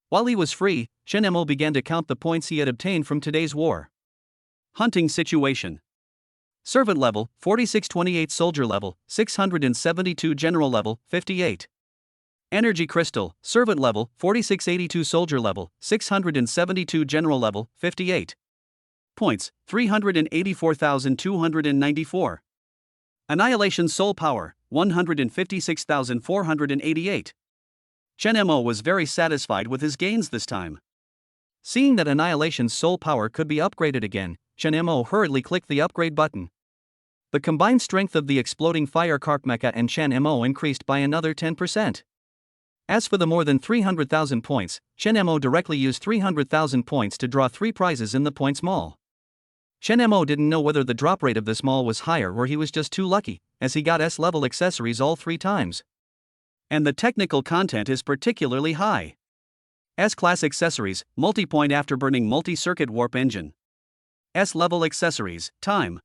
While he was free, Chen Mo began to count the points he had obtained from today's war. Hunting situation. Servant level, 4628 soldier level, 672 general level, 58. Energy crystal, servant level, 4682 soldier level, 672 general level, 58. Points, 384,294. Annihilation soul power, 156,488. Chen Mo was very satisfied with his gains this time. Seeing that Annihilation's soul power could be upgraded again, Chen Mo hurriedly clicked the upgrade button. The combined strength of the exploding fire carp mecha and Chen Mo increased by another 10%. As for the more than 300,000 points, Chen Mo directly used 300,000 points to draw 3 prizes in the points mall. Chen Mo didn't know whether the drop rate of this mall was higher or he was just too lucky, as he got S-level accessories all 3 times. And the technical content is particularly high. S-class accessories, multi-point afterburning multi-circuit warp engine. S-level accessories, time.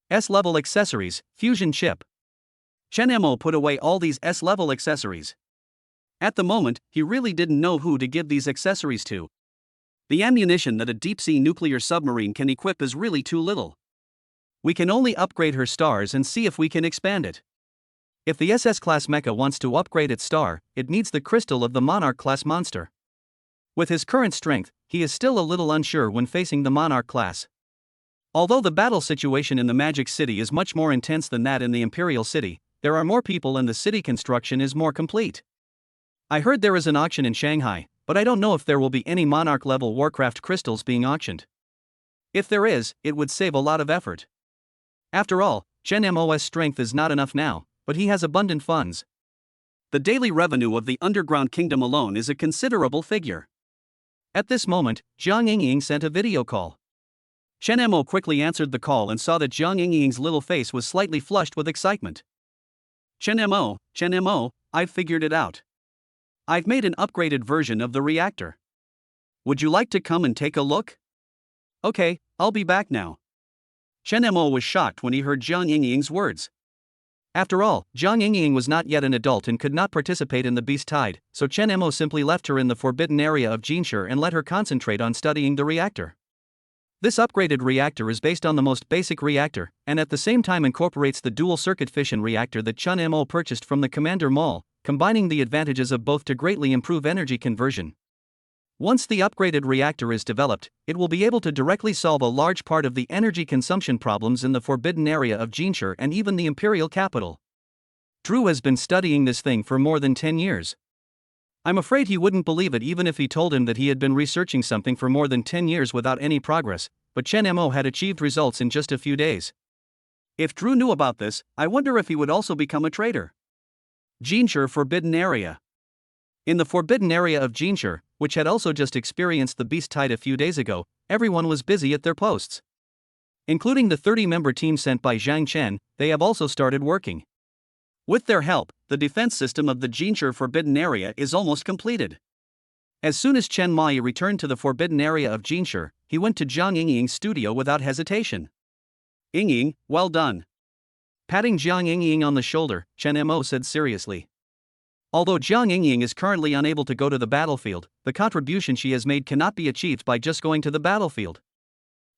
S-level accessories, fusion chip. Chen Mo put away all these S-level accessories. At the moment, he really didn't know who to give these accessories to. The ammunition that a deep-sea nuclear submarine can equip is really too little. We can only upgrade her stars and see if we can expand it. If the SS-class mecha wants to upgrade its star, it needs the crystal of the Monarch-class monster. With his current strength, he is still a little unsure when facing the Monarch class. Although the battle situation in the Magic City is much more intense than that in the Imperial City, there are more people and the city construction is more complete. I heard there is an auction in Shanghai, but I don't know if there will be any Monarch-level Warcraft crystals being auctioned. If there is, it would save a lot of effort. After all, Chen Mo's strength is not enough now, but he has abundant funds. The daily revenue of the Underground Kingdom alone is a considerable figure. At this moment, Jiang Yingying sent a video call. Chen Mo quickly answered the call and saw that Jiang Yingying's little face was slightly flushed with excitement. Chen Mo, I've figured it out. I've made an upgraded version of the reactor. Would you like to come and take a look? Okay, I'll be back now. Chen Mo was shocked when he heard Jiang Yingying's words. After all, Jiang Yingying was not yet an adult and could not participate in the Beast Tide, so Chen Mo simply left her in the forbidden area of Jinshi and let her concentrate on studying the reactor. This upgraded reactor is based on the most basic reactor, and at the same time incorporates the dual-circuit fission reactor that Chen Mo purchased from the Commander Mall, combining the advantages of both to greatly improve energy conversion. Once the upgraded reactor is developed, it will be able to directly solve a large part of the energy consumption problems in the forbidden area of Jinshi and even the imperial capital. Drew has been studying this thing for more than 10 years. I'm afraid he wouldn't believe it even if he told him that he had been researching something for more than 10 years without any progress, but Chen Mo had achieved results in just a few days. If Drew knew about this, I wonder if he would also become a trader. Jinshi Forbidden Area. In the forbidden area of Jinshi, which had also just experienced the Beast Tide a few days ago, everyone was busy at their posts. Including the 30-member team sent by Zhang Chen, they have also started working. With their help, the defense system of the Jinshi Forbidden Area is almost completed. As soon as Chen Mai returned to the forbidden area of Jinshi, he went to Jiang Yingying's studio without hesitation. Yingying, well done. Patting Jiang Yingying on the shoulder, Chen Mo said seriously. Although Jiang Yingying is currently unable to go to the battlefield, the contribution she has made cannot be achieved by just going to the battlefield.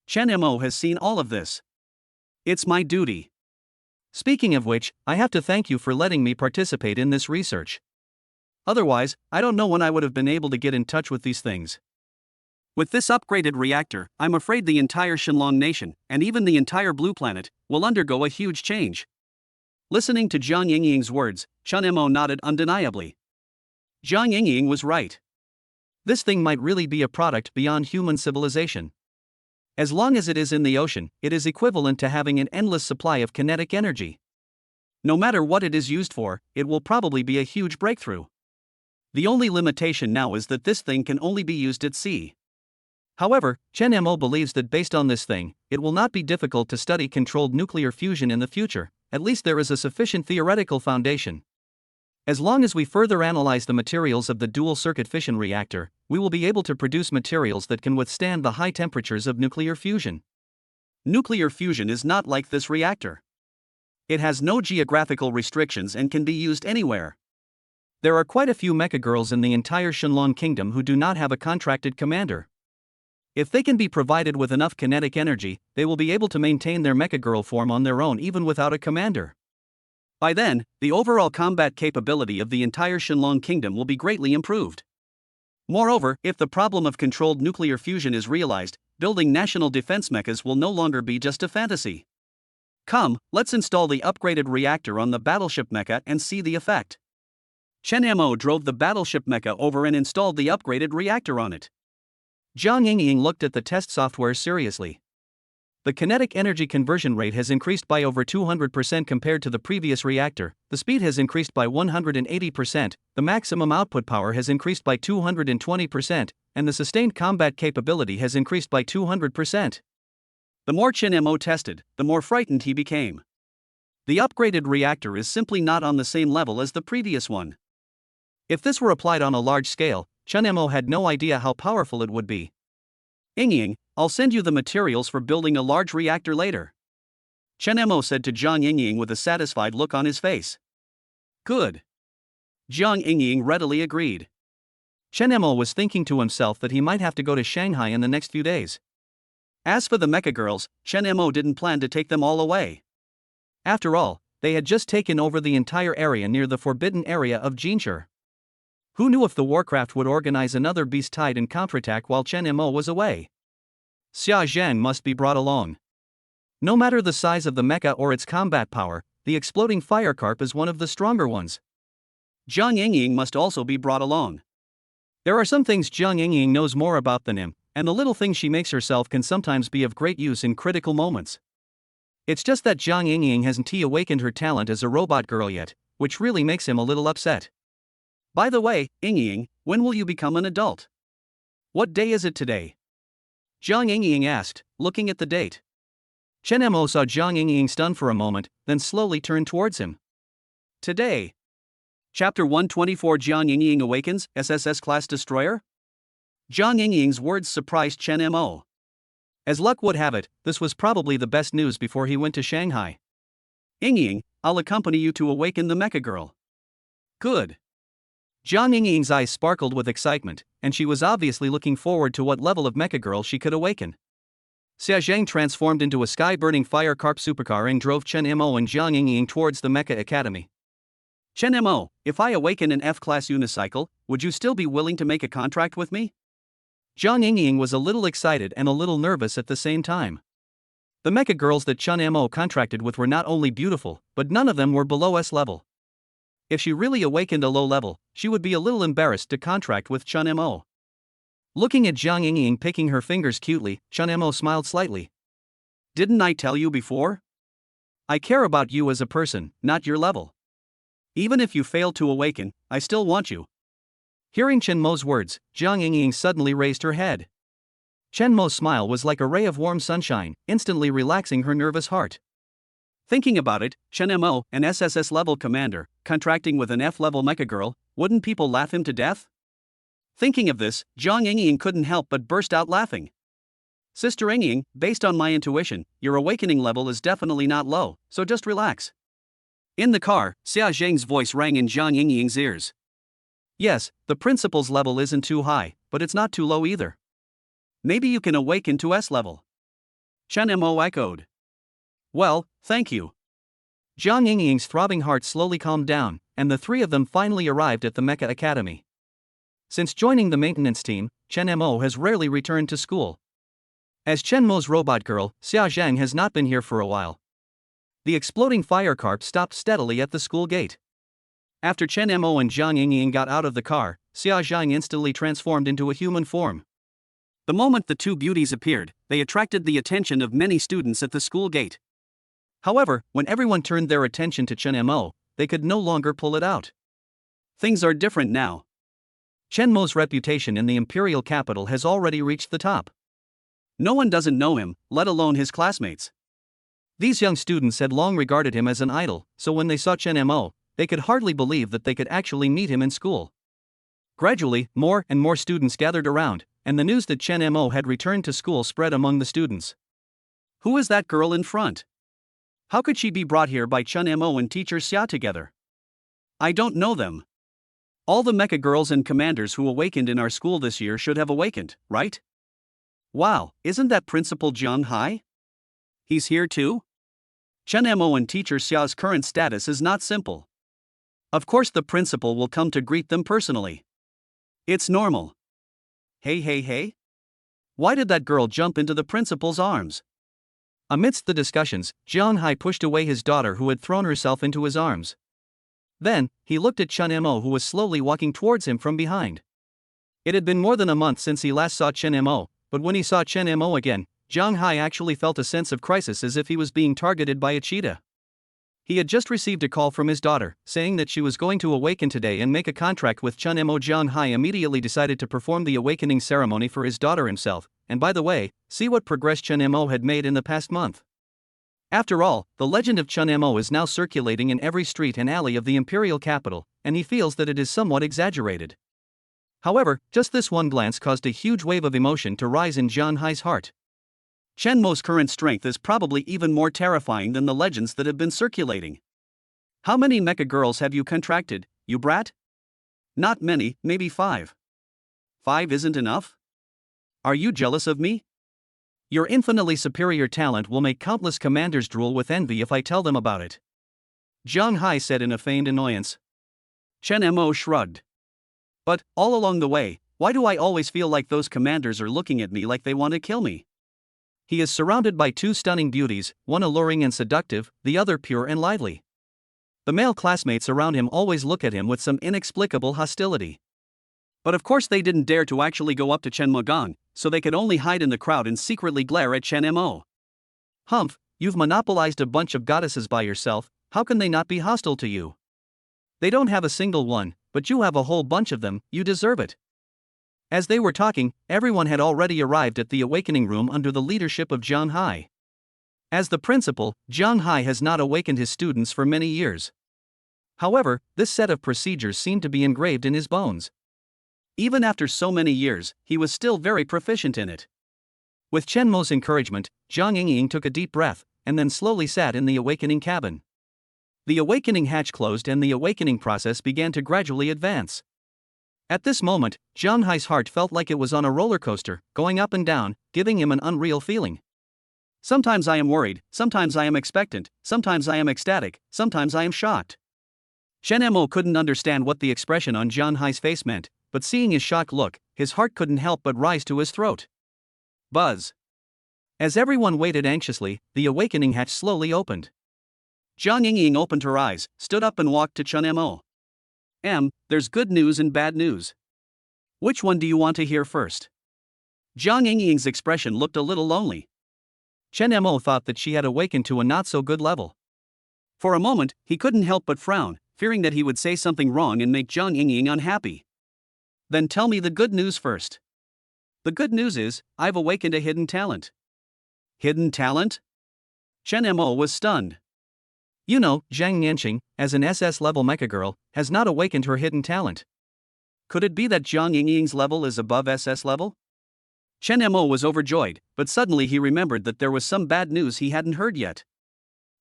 Chen Mo has seen all of this. It's my duty. Speaking of which, I have to thank you for letting me participate in this research. Otherwise, I don't know when I would have been able to get in touch with these things. With this upgraded reactor, I'm afraid the entire Shenlong nation, and even the entire Blue Planet, will undergo a huge change. Listening to Jiang Yingying's words, Chen Mo nodded undeniably. Jiang Yingying was right. This thing might really be a product beyond human civilization. As long as it is in the ocean, it is equivalent to having an endless supply of kinetic energy. No matter what it is used for, it will probably be a huge breakthrough. The only limitation now is that this thing can only be used at sea. However, Chen Mo believes that based on this thing, it will not be difficult to study controlled nuclear fusion in the future. At least there is a sufficient theoretical foundation. As long as we further analyze the materials of the dual-circuit fission reactor, we will be able to produce materials that can withstand the high temperatures of nuclear fusion. Nuclear fusion is not like this reactor. It has no geographical restrictions and can be used anywhere. There are quite a few mecha girls in the entire Shenlong kingdom who do not have a contracted commander. If they can be provided with enough kinetic energy, they will be able to maintain their mecha girl form on their own even without a commander. By then, the overall combat capability of the entire Shenlong kingdom will be greatly improved. Moreover, if the problem of controlled nuclear fusion is realized, building national defense mechas will no longer be just a fantasy. Come, let's install the upgraded reactor on the battleship mecha and see the effect. Chen Mo drove the battleship mecha over and installed the upgraded reactor on it. Jiang Yingying looked at the test software seriously. The kinetic energy conversion rate has increased by over 200% compared to the previous reactor, the speed has increased by 180%, the maximum output power has increased by 220%, and the sustained combat capability has increased by 200%. The more Chen Mo tested, the more frightened he became. The upgraded reactor is simply not on the same level as the previous one. If this were applied on a large scale, Chen Mo had no idea how powerful it would be. Yingying, I'll send you the materials for building a large reactor later. Chen Mo said to Jiang Yingying with a satisfied look on his face. Good. Jiang Yingying readily agreed. Chen Mo was thinking to himself that he might have to go to Shanghai in the next few days. As for the mecha girls, Chen Mo didn't plan to take them all away. After all, they had just taken over the entire area near the forbidden area of Jinshi. Who knew if the Warcraft would organize another beast tide and counterattack while Chen Mo was away? Xia Zhang must be brought along. No matter the size of the mecha or its combat power, the exploding firecarp is one of the stronger ones. Jiang Yingying must also be brought along. There are some things Jiang Yingying knows more about than him, and the little things she makes herself can sometimes be of great use in critical moments. It's just that Jiang Yingying hasn't awakened her talent as a robot girl yet, which really makes him a little upset. By the way, Yingying, when will you become an adult? What day is it today? Jiang Yingying asked, looking at the date. Chen Mo saw Jiang Yingying stunned for a moment, then slowly turned towards him. Today. Chapter 124 Jiang Yingying awakens, SSS-class destroyer? Jiang Yingying's words surprised Chen Mo. As luck would have it, this was probably the best news before he went to Shanghai. Yingying, I'll accompany you to awaken the mecha girl. Good. Jiang Yingying's eyes sparkled with excitement, and she was obviously looking forward to what level of mecha girl she could awaken. Xia Zhang transformed into a sky-burning firecarp supercar and drove Chen Mo and Jiang Yingying towards the Mecha Academy. Chen Mo, if I awaken an F-class unicycle, would you still be willing to make a contract with me? Jiang Yingying was a little excited and a little nervous at the same time. The mecha girls that Chen Mo contracted with were not only beautiful, but none of them were below S level. If she really awakened a low level, she would be a little embarrassed to contract with Chen Mo. Looking at Jiang Yingying picking her fingers cutely, Chen Mo smiled slightly. Didn't I tell you before? I care about you as a person, not your level. Even if you fail to awaken, I still want you. Hearing Chen Mo's words, Jiang Yingying suddenly raised her head. Chen Mo's smile was like a ray of warm sunshine, instantly relaxing her nervous heart. Thinking about it, Chen Mo, an SSS-level commander, contracting with an F-level mecha girl, wouldn't people laugh him to death? Thinking of this, Jiang Yingying couldn't help but burst out laughing. Sister Yingying, based on my intuition, your awakening level is definitely not low, so just relax. In the car, Xia Zhang's voice rang in Jiang Yingying's ears. Yes, the principal's level isn't too high, but it's not too low either. Maybe you can awaken to S level. Chen Mo echoed. Well, thank you. Jiang Yingying's throbbing heart slowly calmed down, and the three of them finally arrived at the Mecha Academy. Since joining the maintenance team, Chen Mo has rarely returned to school. As Chen Mo's robot girl, Xia Zhang has not been here for a while. The exploding fire carp stopped steadily at the school gate. After Chen Mo and Jiang Yingying got out of the car, Xia Zhang instantly transformed into a human form. The moment the two beauties appeared, they attracted the attention of many students at the school gate. However, when everyone turned their attention to Chen Mo, they could no longer pull it out. Things are different now. Chen Mo's reputation in the imperial capital has already reached the top. No one doesn't know him, let alone his classmates. These young students had long regarded him as an idol, so when they saw Chen Mo, they could hardly believe that they could actually meet him in school. Gradually, more and more students gathered around, and the news that Chen Mo had returned to school spread among the students. Who is that girl in front? How could she be brought here by Chen Mo and teacher Xia together? I don't know them. All the mecha girls and commanders who awakened in our school this year should have awakened, right? Wow, isn't that Principal Jiang Hai? He's here too? Chen Mo and teacher Xia's current status is not simple. Of course the principal will come to greet them personally. It's normal. Hey. Why did that girl jump into the principal's arms? Amidst the discussions, Jiang Hai pushed away his daughter who had thrown herself into his arms. Then, he looked at Chen Mo who was slowly walking towards him from behind. It had been more than a month since he last saw Chen Mo, but when he saw Chen Mo again, Jiang Hai actually felt a sense of crisis as if he was being targeted by a cheetah. He had just received a call from his daughter, saying that she was going to awaken today and make a contract with Chen Mo. Jiang Hai immediately decided to perform the awakening ceremony for his daughter himself, and by the way, see what progress Chen Mo had made in the past month. After all, the legend of Chen Mo is now circulating in every street and alley of the imperial capital, and he feels that it is somewhat exaggerated. However, just this one glance caused a huge wave of emotion to rise in Jiang Hai's heart. Chen Mo's current strength is probably even more terrifying than the legends that have been circulating. How many mecha girls have you contracted, you brat? Not many, maybe 5. 5 isn't enough? Are you jealous of me? Your infinitely superior talent will make countless commanders drool with envy if I tell them about it. Jiang Hai said in a feigned annoyance. Chen Mo shrugged. But, all along the way, why do I always feel like those commanders are looking at me like they want to kill me? He is surrounded by 2 stunning beauties, one alluring and seductive, the other pure and lively. The male classmates around him always look at him with some inexplicable hostility. But of course they didn't dare to actually go up to Chen Mo, so they could only hide in the crowd and secretly glare at Chen Mo. Humph, you've monopolized a bunch of goddesses by yourself, how can they not be hostile to you? They don't have a single one, but you have a whole bunch of them, you deserve it. As they were talking, everyone had already arrived at the awakening room under the leadership of Jiang Hai. As the principal, Jiang Hai has not awakened his students for many years. However, this set of procedures seemed to be engraved in his bones. Even after so many years, he was still very proficient in it. With Chen Mo's encouragement, Jiang Yingying took a deep breath, and then slowly sat in the awakening cabin. The awakening hatch closed and the awakening process began to gradually advance. At this moment, Jiang Hai's heart felt like it was on a roller coaster, going up and down, giving him an unreal feeling. Sometimes I am worried, sometimes I am expectant, sometimes I am ecstatic, sometimes I am shocked. Chen Mo couldn't understand what the expression on Jiang Hai's face meant, but seeing his shocked look, his heart couldn't help but rise to his throat. Buzz. As everyone waited anxiously, the awakening hatch slowly opened. Jiang Yingying opened her eyes, stood up and walked to Chen Mo. There's good news and bad news. Which one do you want to hear first? Jiang Yingying's expression looked a little lonely. Chen Mo thought that she had awakened to a not-so-good level. For a moment, he couldn't help but frown, fearing that he would say something wrong and make Jiang Yingying unhappy. Then tell me the good news first. The good news is, I've awakened a hidden talent. Hidden talent? Chen Mo was stunned. You know, Zhang Yanqing, as an SS-level mecha girl, has not awakened her hidden talent. Could it be that Jiang Yingying's level is above SS level? Chen Mo was overjoyed, but suddenly he remembered that there was some bad news he hadn't heard yet.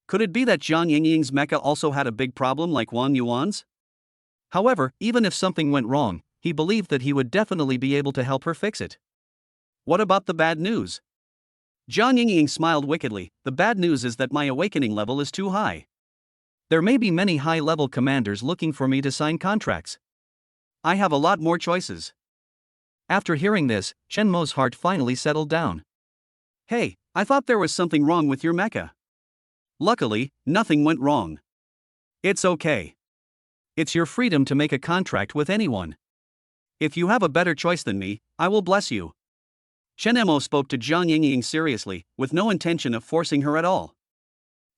Could it be that Jiang Yingying's mecha also had a big problem like Wang Yuan's? However, even if something went wrong, he believed that he would definitely be able to help her fix it. What about the bad news? Jiang Yingying smiled wickedly. The bad news is that my awakening level is too high. There may be many high-level commanders looking for me to sign contracts. I have a lot more choices. After hearing this, Chen Mo's heart finally settled down. Hey, I thought there was something wrong with your mecha. Luckily, nothing went wrong. It's okay. It's your freedom to make a contract with anyone. If you have a better choice than me, I will bless you. Chen Mo spoke to Jiang Yingying seriously, with no intention of forcing her at all.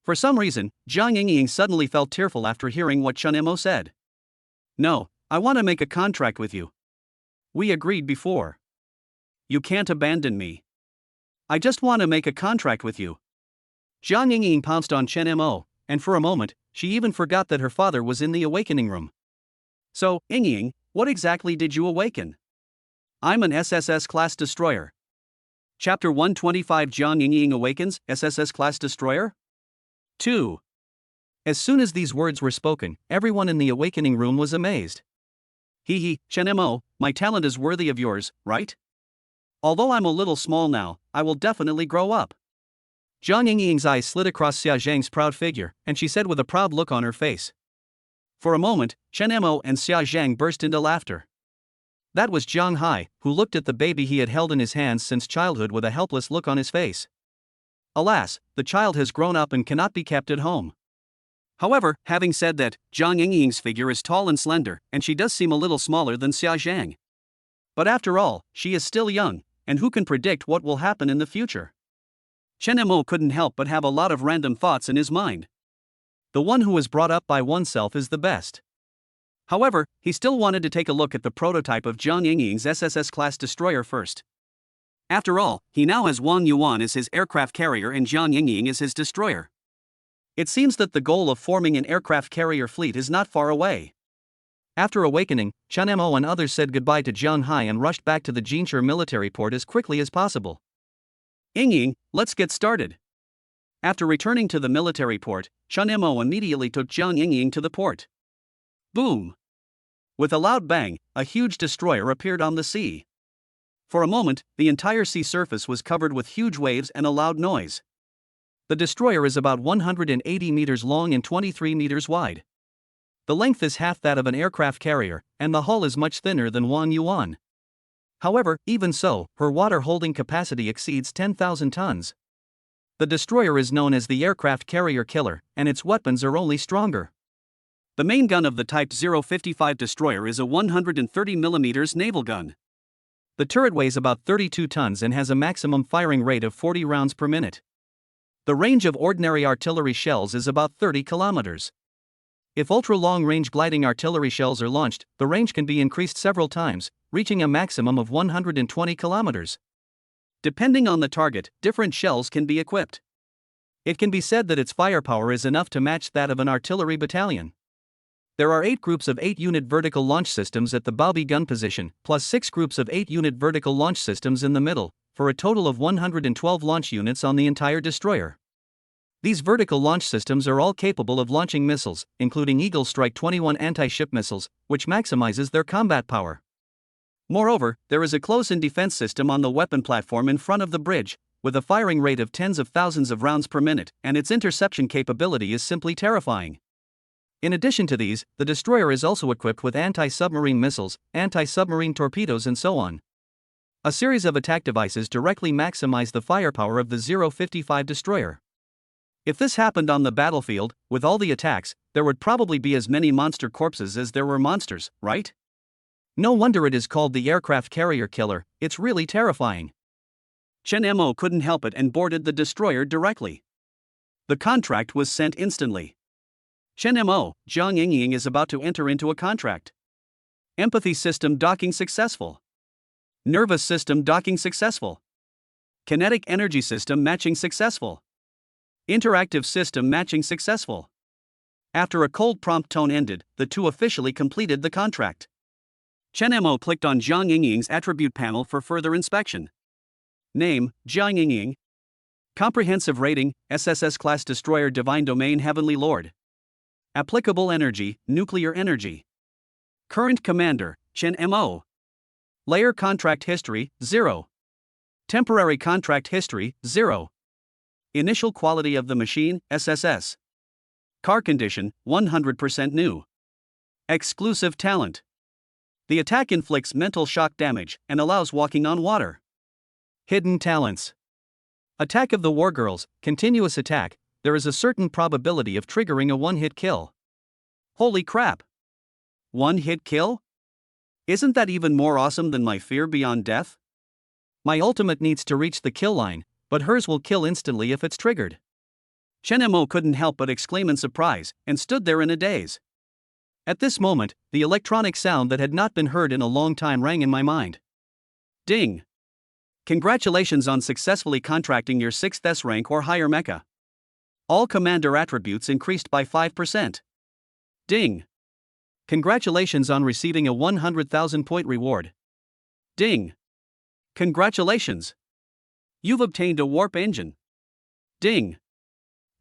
For some reason, Jiang Yingying suddenly felt tearful after hearing what Chen Mo said. No, I want to make a contract with you. We agreed before. You can't abandon me. I just want to make a contract with you. Jiang Yingying pounced on Chen Mo, and for a moment, she even forgot that her father was in the awakening room. So, Yingying, what exactly did you awaken? I'm an SSS-class destroyer. Chapter 125 Jiang Yingying awakens, SSS-class destroyer? 2. As soon as these words were spoken, everyone in the awakening room was amazed. Chen Mo, my talent is worthy of yours, right? Although I'm a little small now, I will definitely grow up. Jiang Yingying's eyes slid across Xia Zhang's proud figure, and she said with a proud look on her face. For a moment, Chen Mo and Xia Zhang burst into laughter. That was Jiang Hai, who looked at the baby he had held in his hands since childhood with a helpless look on his face. Alas, the child has grown up and cannot be kept at home. However, having said that, Jiang Yingying's figure is tall and slender, and she does seem a little smaller than Xia Zhang. But after all, she is still young, and who can predict what will happen in the future? Chen Mo couldn't help but have a lot of random thoughts in his mind. The one who is brought up by oneself is the best. However, he still wanted to take a look at the prototype of Jiang Yingying's SSS-class destroyer first. After all, he now has Wang Yuan as his aircraft carrier and Jiang Yingying as his destroyer. It seems that the goal of forming an aircraft carrier fleet is not far away. After awakening, Chen Mo and others said goodbye to Jiang Hai and rushed back to the Jinshi military port as quickly as possible. Yingying, let's get started. After returning to the military port, Chen Mo immediately took Jiang Yingying to the port. Boom! With a loud bang, a huge destroyer appeared on the sea. For a moment, the entire sea surface was covered with huge waves and a loud noise. The destroyer is about 180 meters long and 23 meters wide. The length is half that of an aircraft carrier, and the hull is much thinner than Wang Yuan. However, even so, her water-holding capacity exceeds 10,000 tons. The destroyer is known as the aircraft carrier killer, and its weapons are only stronger. The main gun of the Type 055 destroyer is a 130mm naval gun. The turret weighs about 32 tons and has a maximum firing rate of 40 rounds per minute. The range of ordinary artillery shells is about 30 kilometers. If ultra-long-range gliding artillery shells are launched, the range can be increased several times, reaching a maximum of 120 kilometers. Depending on the target, different shells can be equipped. It can be said that its firepower is enough to match that of an artillery battalion. There are 8 groups of 8-unit vertical launch systems at the Baobi gun position, plus 6 groups of 8-unit vertical launch systems in the middle, for a total of 112 launch units on the entire destroyer. These vertical launch systems are all capable of launching missiles, including Eagle Strike 21 anti-ship missiles, which maximizes their combat power. Moreover, there is a close-in defense system on the weapon platform in front of the bridge, with a firing rate of tens of thousands of rounds per minute, and its interception capability is simply terrifying. In addition to these, the destroyer is also equipped with anti-submarine missiles, anti-submarine torpedoes and so on. A series of attack devices directly maximize the firepower of the 055 destroyer. If this happened on the battlefield, with all the attacks, there would probably be as many monster corpses as there were monsters, right? No wonder it is called the aircraft carrier killer, it's really terrifying. Chen Mo couldn't help it and boarded the destroyer directly. The contract was sent instantly. Chen Mo, Jiang Yingying is about to enter into a contract. Empathy system docking successful. Nervous system docking successful. Kinetic energy system matching successful. Interactive system matching successful. After a cold prompt tone ended, the two officially completed the contract. Chen Mo clicked on Jiang Yingying's attribute panel for further inspection. Name, Jiang Yingying. Comprehensive rating, SSS-class destroyer divine domain heavenly lord. Applicable energy, nuclear energy. Current Commander, Chen Mo. Layer Contract History, 0. Temporary Contract History, 0. Initial Quality of the Machine, SSS. Car Condition, 100% new. Exclusive Talent. The attack inflicts mental shock damage and allows walking on water. Hidden Talents. Attack of the Wargirls, continuous attack, there is a certain probability of triggering a one-hit kill. Holy crap! One-hit kill? Isn't that even more awesome than my fear beyond death? My ultimate needs to reach the kill line, but hers will kill instantly if it's triggered. Chen Mo couldn't help but exclaim in surprise, and stood there in a daze. At this moment, the electronic sound that had not been heard in a long time rang in my mind. Ding! Congratulations on successfully contracting your 6th S rank or higher mecha. All commander attributes increased by 5%. Ding! Congratulations on receiving a 100,000 point reward. Ding! Congratulations! You've obtained a warp engine. Ding!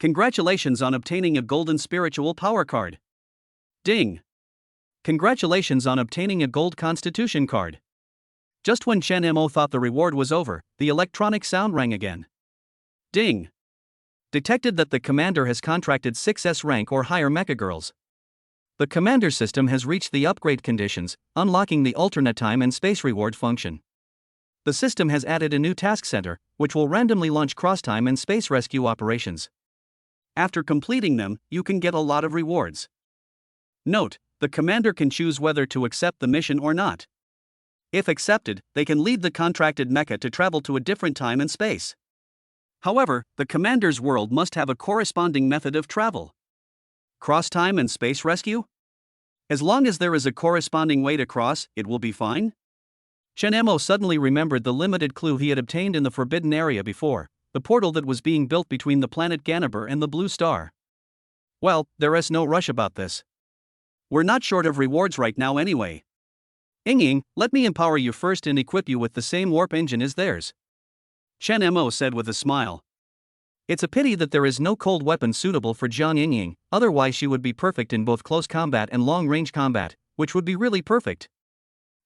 Congratulations on obtaining a golden spiritual power card. Ding! Congratulations on obtaining a gold constitution card. Just when Chen Mo thought the reward was over, the electronic sound rang again. Ding! Detected that the commander has contracted 6S rank or higher mecha girls. The commander system has reached the upgrade conditions, unlocking the alternate time and space reward function. The system has added a new task center, which will randomly launch cross-time and space rescue operations. After completing them, you can get a lot of rewards. Note, the commander can choose whether to accept the mission or not. If accepted, they can lead the contracted mecha to travel to a different time and space. However, the commander's world must have a corresponding method of travel. Cross-time and space rescue? As long as there is a corresponding way to cross, it will be fine? Chen Mo suddenly remembered the limited clue he had obtained in the forbidden area before, the portal that was being built between the planet Ganabur and the Blue Star. Well, there is no rush about this. We're not short of rewards right now anyway. Ying, let me empower you first and equip you with the same warp engine as theirs. Chen Mo said with a smile. It's a pity that there is no cold weapon suitable for Jiang Ying, otherwise she would be perfect in both close combat and long-range combat, which would be really perfect.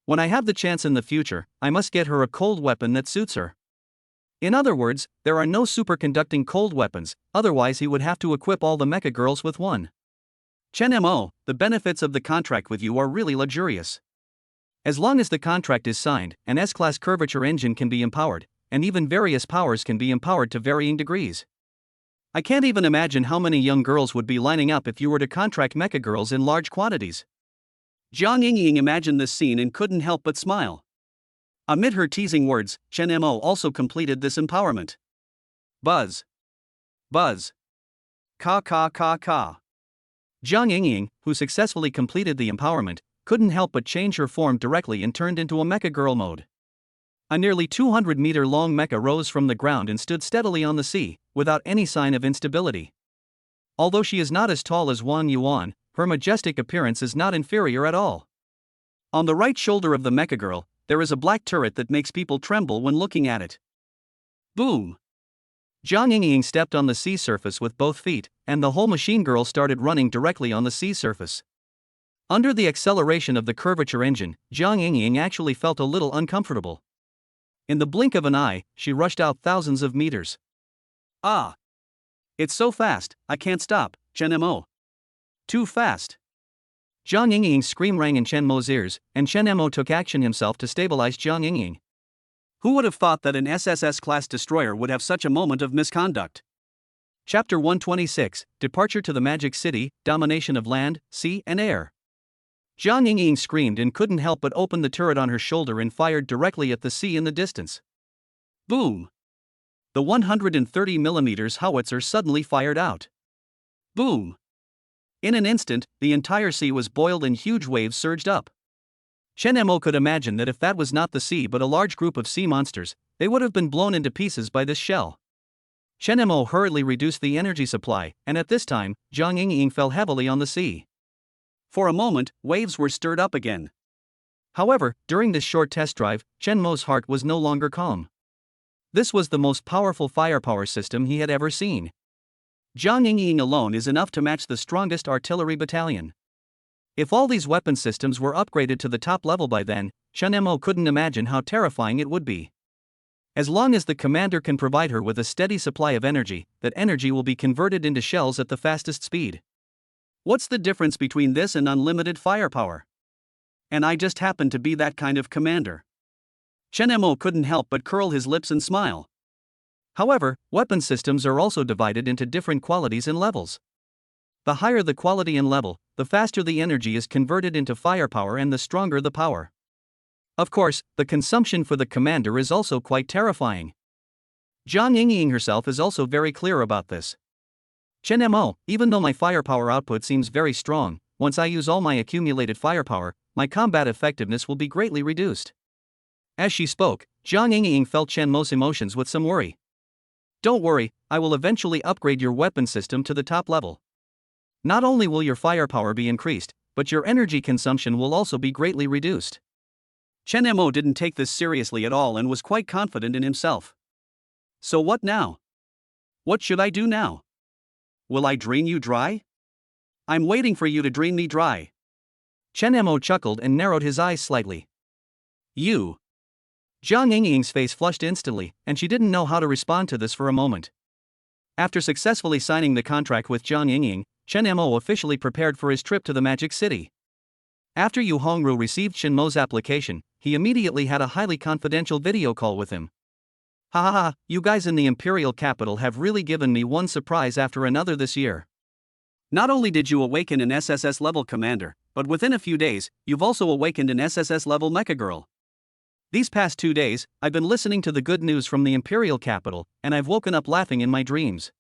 When I have the chance in the future, I must get her a cold weapon that suits her. In other words, there are no superconducting cold weapons, otherwise he would have to equip all the mecha girls with one. Chen Mo, the benefits of the contract with you are really luxurious. As long as the contract is signed, an S-class curvature engine can be empowered, and even various powers can be empowered to varying degrees. I can't even imagine how many young girls would be lining up if you were to contract mecha girls in large quantities. Jiang Ying imagined this scene and couldn't help but smile. Amid her teasing words, Chen Mo also completed this empowerment. Buzz. Buzz. Ka ka ka ka. Jiang Ying, who successfully completed the empowerment, couldn't help but change her form directly and turned into a mecha girl mode. A nearly 200-meter-long mecha rose from the ground and stood steadily on the sea, without any sign of instability. Although she is not as tall as Wang Yuan, her majestic appearance is not inferior at all. On the right shoulder of the mecha girl, there is a black turret that makes people tremble when looking at it. Boom! Jiang Ying stepped on the sea surface with both feet, and the whole machine girl started running directly on the sea surface. Under the acceleration of the curvature engine, Jiang Ying actually felt a little uncomfortable. In the blink of an eye, she rushed out thousands of meters. Ah! It's so fast, I can't stop, Chen Mo. Too fast. Jiang Ying's scream rang in Chen Mo's ears, and Chen Mo took action himself to stabilize Jiang Ying. Who would have thought that an SSS-class destroyer would have such a moment of misconduct? Chapter 126, Departure to the Magic City, Domination of Land, Sea and Air. Jiang Ying screamed and couldn't help but open the turret on her shoulder and fired directly at the sea in the distance. Boom! The 130mm howitzer suddenly fired out. Boom! In an instant, the entire sea was boiled and huge waves surged up. Chen Mo could imagine that if that was not the sea but a large group of sea monsters, they would have been blown into pieces by this shell. Chen Mo hurriedly reduced the energy supply, and at this time, Jiang Ying fell heavily on the sea. For a moment, waves were stirred up again. However, during this short test drive, Chen Mo's heart was no longer calm. This was the most powerful firepower system he had ever seen. Jiang Ying alone is enough to match the strongest artillery battalion. If all these weapon systems were upgraded to the top level by then, Chun Mo couldn't imagine how terrifying it would be. As long as the commander can provide her with a steady supply of energy, that energy will be converted into shells at the fastest speed. What's the difference between this and unlimited firepower? And I just happen to be that kind of commander. Chun Mo couldn't help but curl his lips and smile. However, weapon systems are also divided into different qualities and levels. The higher the quality and level, the faster the energy is converted into firepower and the stronger the power. Of course, the consumption for the commander is also quite terrifying. Zhang Yingying herself is also very clear about this. Chun Mo, even though my firepower output seems very strong, once I use all my accumulated firepower, my combat effectiveness will be greatly reduced. As she spoke, Zhang Yingying felt Chen Mo's emotions with some worry. Don't worry, I will eventually upgrade your weapon system to the top level. Not only will your firepower be increased, but your energy consumption will also be greatly reduced. Chun Mo didn't take this seriously at all and was quite confident in himself. So what now? What should I do now? Will I drain you dry? I'm waiting for you to drain me dry. Chun Mo chuckled and narrowed his eyes slightly. You. Zhang Yingying's face flushed instantly, and she didn't know how to respond to this for a moment. After successfully signing the contract with Zhang Yingying, Chun Mo officially prepared for his trip to the Magic City. After Yu Hongru received Chen Mo's application, he immediately had a highly confidential video call with him. Ha ha ha, you guys in the Imperial Capital have really given me one surprise after another this year. Not only did you awaken an SSS level commander, but within a few days, you've also awakened an SSS level mecha girl. These past 2 days, I've been listening to the good news from the Imperial Capital, and I've woken up laughing in my dreams.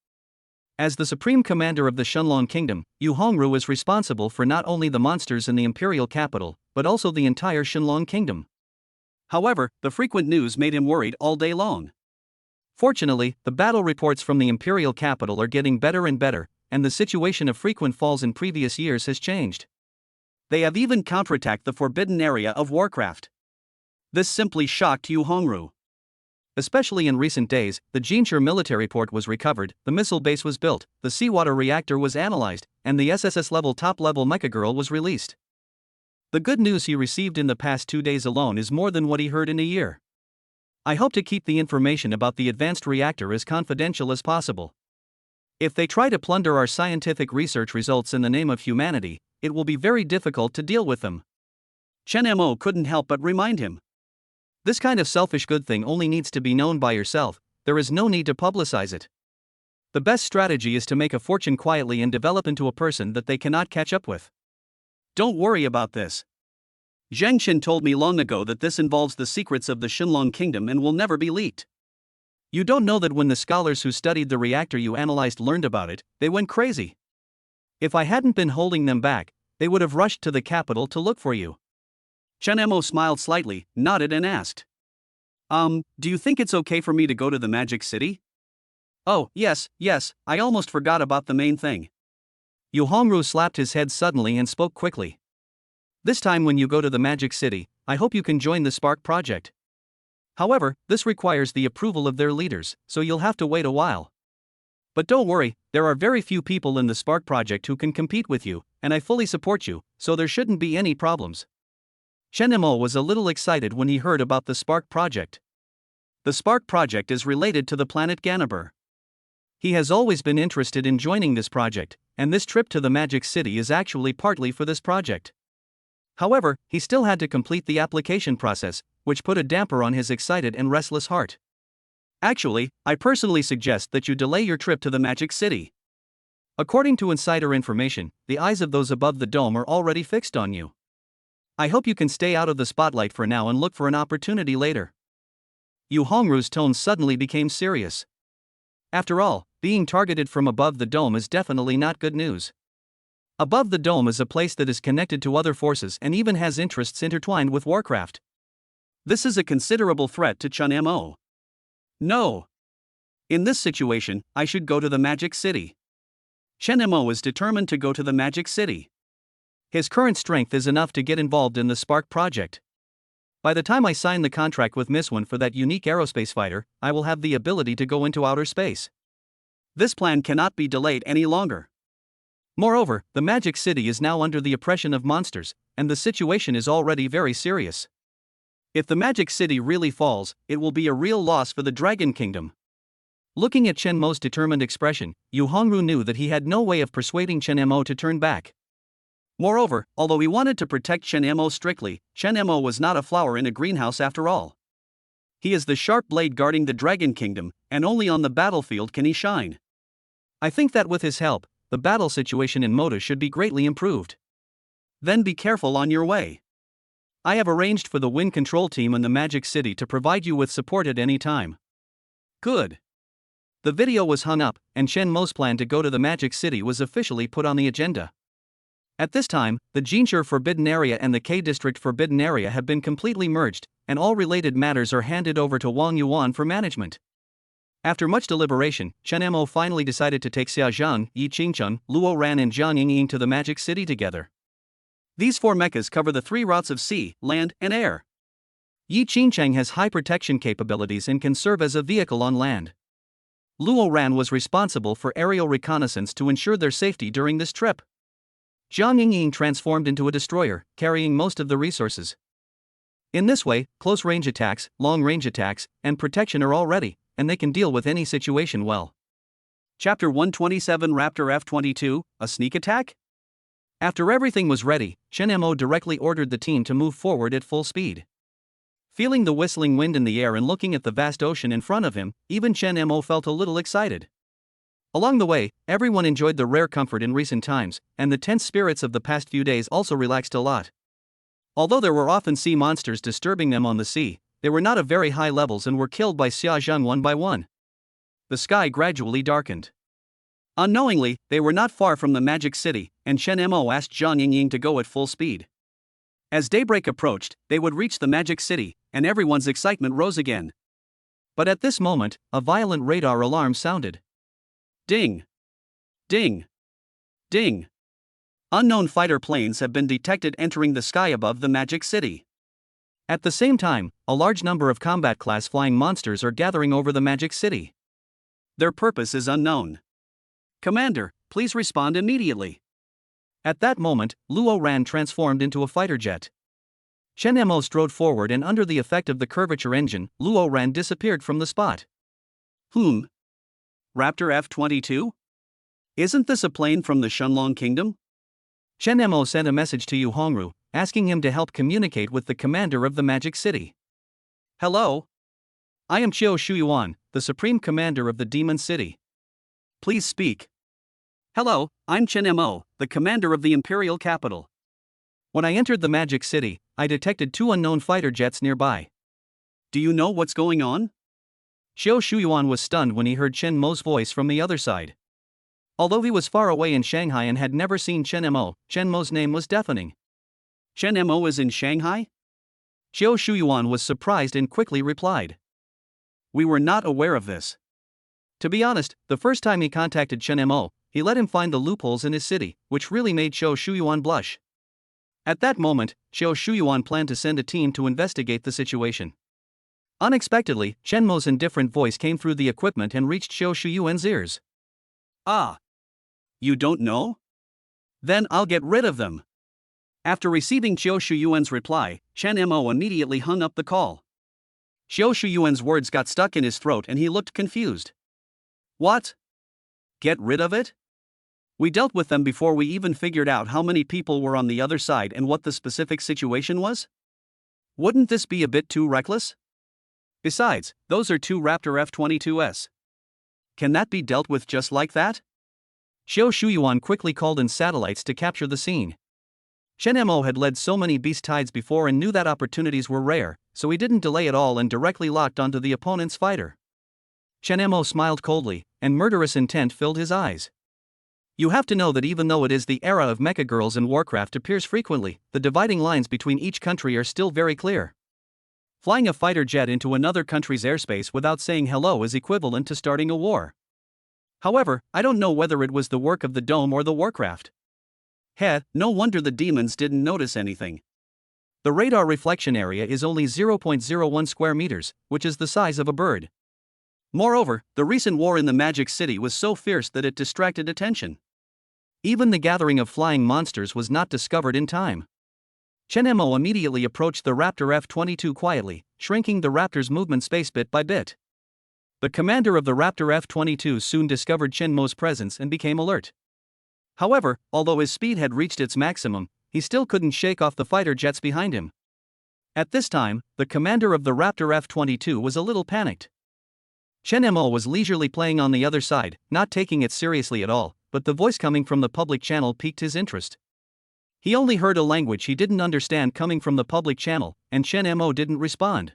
As the Supreme Commander of the Shunlong Kingdom, Yu Hongru is responsible for not only the monsters in the Imperial Capital, but also the entire Shunlong Kingdom. However, the frequent news made him worried all day long. Fortunately, the battle reports from the Imperial Capital are getting better and better, and the situation of frequent falls in previous years has changed. They have even counterattacked the forbidden area of Warcraft. This simply shocked Yu Hongru. Especially in recent days, the Jinchur military port was recovered, the missile base was built, the seawater reactor was analyzed, and the SSS level top-level mecha girl was released. The good news he received in the past 2 days alone is more than what he heard in a year. I hope to keep the information about the advanced reactor as confidential as possible. If they try to plunder our scientific research results in the name of humanity, it will be very difficult to deal with them. Chun Mo couldn't help but remind him. This kind of selfish good thing only needs to be known by yourself, there is no need to publicize it. The best strategy is to make a fortune quietly and develop into a person that they cannot catch up with. Don't worry about this. Zheng Qin told me long ago that this involves the secrets of the Shunlong Kingdom and will never be leaked. You don't know that when the scholars who studied the reactor you analyzed learned about it, they went crazy. If I hadn't been holding them back, they would have rushed to the capital to look for you. Chun Mo smiled slightly, nodded and asked. Do you think it's okay for me to go to the Magic City? Oh, yes, I almost forgot about the main thing. Yu Hongru slapped his head suddenly and spoke quickly. This time when you go to the Magic City, I hope you can join the Spark project. However, this requires the approval of their leaders, so you'll have to wait a while. But don't worry, there are very few people in the Spark project who can compete with you, and I fully support you, so there shouldn't be any problems. Chun Mo was a little excited when he heard about the Spark project. The Spark project is related to the planet Ganabur. He has always been interested in joining this project, and this trip to the Magic City is actually partly for this project. However, he still had to complete the application process, which put a damper on his excited and restless heart. Actually, I personally suggest that you delay your trip to the Magic City. According to insider information, the eyes of those above the dome are already fixed on you. I hope you can stay out of the spotlight for now and look for an opportunity later. Yu Hongru's tone suddenly became serious. After all, being targeted from above the dome is definitely not good news. Above the dome is a place that is connected to other forces and even has interests intertwined with Warcraft. This is a considerable threat to Chun Mo. No. In this situation, I should go to the Magic City. Chun Mo is determined to go to the Magic City. His current strength is enough to get involved in the Spark project. By the time I sign the contract with Miss One for that unique aerospace fighter, I will have the ability to go into outer space. This plan cannot be delayed any longer. Moreover, the Magic City is now under the oppression of monsters, and the situation is already very serious. If the Magic City really falls, it will be a real loss for the Dragon Kingdom. Looking at Chen Mo's determined expression, Yu Hongru knew that he had no way of persuading Chen Mo to turn back. Moreover, although he wanted to protect Chen Mo strictly, Chen Mo was not a flower in a greenhouse after all. He is the sharp blade guarding the Dragon Kingdom, and only on the battlefield can he shine. I think that with his help, the battle situation in Moda should be greatly improved. Then be careful on your way. I have arranged for the wind control team in the Magic City to provide you with support at any time. Good. The video was hung up, and Chen Mo's plan to go to the Magic City was officially put on the agenda. At this time, the Jinshi Forbidden Area and the K-District Forbidden Area have been completely merged, and all related matters are handed over to Wang Yuan for management. After much deliberation, Chen Mo finally decided to take Xia Zhang, Yi Qingcheng, Luo Ran and Jiang Yingying to the Magic City together. These 4 mechas cover the 3 routes of sea, land, and air. Yi Qingcheng has high protection capabilities and can serve as a vehicle on land. Luo Ran was responsible for aerial reconnaissance to ensure their safety during this trip. Jiang Yingying transformed into a destroyer, carrying most of the resources. In this way, close-range attacks, long-range attacks, and protection are all ready, and they can deal with any situation well. Chapter 127 Raptor F-22, a sneak attack? After everything was ready, Chen Mo directly ordered the team to move forward at full speed. Feeling the whistling wind in the air and looking at the vast ocean in front of him, even Chen Mo felt a little excited. Along the way, everyone enjoyed the rare comfort in recent times, and the tense spirits of the past few days also relaxed a lot. Although there were often sea monsters disturbing them on the sea, they were not of very high levels and were killed by Xia Zhang one by one. The sky gradually darkened. Unknowingly, they were not far from the Magic City, and Chen Mo asked Jiang Yingying to go at full speed. As daybreak approached, they would reach the Magic City, and everyone's excitement rose again. But at this moment, a violent radar alarm sounded. Ding! Ding! Ding! Unknown fighter planes have been detected entering the sky above the Magic City. At the same time, a large number of combat-class flying monsters are gathering over the Magic City. Their purpose is unknown. Commander, please respond immediately. At that moment, Luo Ran transformed into a fighter jet. Chen Mo strode forward and under the effect of the curvature engine, Luo Ran disappeared from the spot. Raptor F-22? Isn't this a plane from the Shunlong Kingdom? Chen Mo sent a message to Yu Hongru, asking him to help communicate with the commander of the Magic City. Hello? I am Qiu Shuyuan, the Supreme Commander of the Demon City. Please speak. Hello, I'm Chen Mo, the commander of the Imperial Capital. When I entered the Magic City, I detected 2 unknown fighter jets nearby. Do you know what's going on? Qiu Shuyuan was stunned when he heard Chen Mo's voice from the other side. Although he was far away in Shanghai and had never seen Chen Mo's name was deafening. Chen Mo is in Shanghai? Qiu Shuyuan was surprised and quickly replied. We were not aware of this. To be honest, the first time he contacted Chen Mo, he let him find the loopholes in his city, which really made Qiu Shuyuan blush. At that moment, Qiu Shuyuan planned to send a team to investigate the situation. Unexpectedly, Chen Mo's indifferent voice came through the equipment and reached Qiu Shuyuan's ears. Ah! You don't know? Then I'll get rid of them. After receiving Qiu Shuyuan's reply, Chen Mo immediately hung up the call. Qiu Shuyuan's words got stuck in his throat and he looked confused. What? Get rid of it? We dealt with them before we even figured out how many people were on the other side and what the specific situation was? Wouldn't this be a bit too reckless? Besides, those are 2 Raptor F-22s. Can that be dealt with just like that? Qiu Shuyuan quickly called in satellites to capture the scene. Chen Mo had led so many beast tides before and knew that opportunities were rare, so he didn't delay at all and directly locked onto the opponent's fighter. Chen Mo smiled coldly, and murderous intent filled his eyes. You have to know that even though it is the era of mecha girls and Warcraft appears frequently, the dividing lines between each country are still very clear. Flying a fighter jet into another country's airspace without saying hello is equivalent to starting a war. However, I don't know whether it was the work of the Dome or the Warcraft. No wonder the demons didn't notice anything. The radar reflection area is only 0.01 square meters, which is the size of a bird. Moreover, the recent war in the Magic City was so fierce that it distracted attention. Even the gathering of flying monsters was not discovered in time. Chen Mo immediately approached the Raptor F-22 quietly, shrinking the Raptor's movement space bit by bit. The commander of the Raptor F-22 soon discovered Chen Mo's presence and became alert. However, although his speed had reached its maximum, he still couldn't shake off the fighter jets behind him. At this time, the commander of the Raptor F-22 was a little panicked. Chen Mo was leisurely playing on the other side, not taking it seriously at all, but the voice coming from the public channel piqued his interest. He only heard a language he didn't understand coming from the public channel, and Chen Mo didn't respond.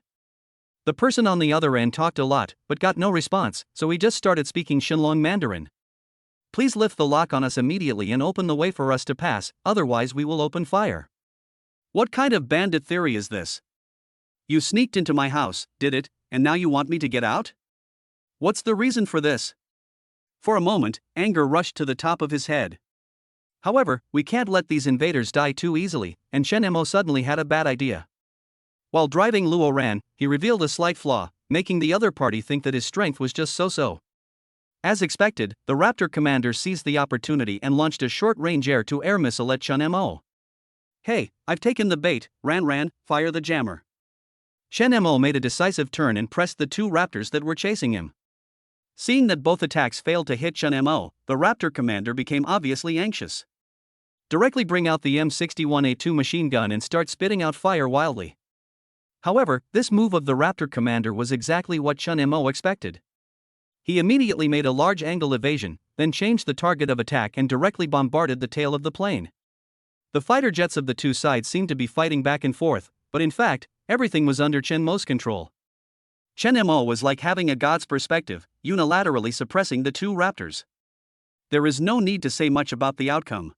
The person on the other end talked a lot, but got no response, so he just started speaking Shenlong Mandarin. Please lift the lock on us immediately and open the way for us to pass, otherwise we will open fire. What kind of bandit theory is this? You sneaked into my house, did it, and now you want me to get out? What's the reason for this? For a moment, anger rushed to the top of his head. However, we can't let these invaders die too easily, and Chen Mo suddenly had a bad idea. While driving Luo Ran, he revealed a slight flaw, making the other party think that his strength was just so-so. As expected, the Raptor commander seized the opportunity and launched a short-range air-to-air missile at Chen Mo. Hey, I've taken the bait, Ran, fire the jammer. Chen Mo made a decisive turn and pressed the two Raptors that were chasing him. Seeing that both attacks failed to hit Chen Mo, the Raptor commander became obviously anxious. Directly bring out the M61A2 machine gun and start spitting out fire wildly. However, this move of the Raptor commander was exactly what Chen Mo expected. He immediately made a large angle evasion, then changed the target of attack and directly bombarded the tail of the plane. The fighter jets of the two sides seemed to be fighting back and forth, but in fact, everything was under Chen Mo's control. Chen Mo was like having a god's perspective, unilaterally suppressing the two Raptors. There is no need to say much about the outcome.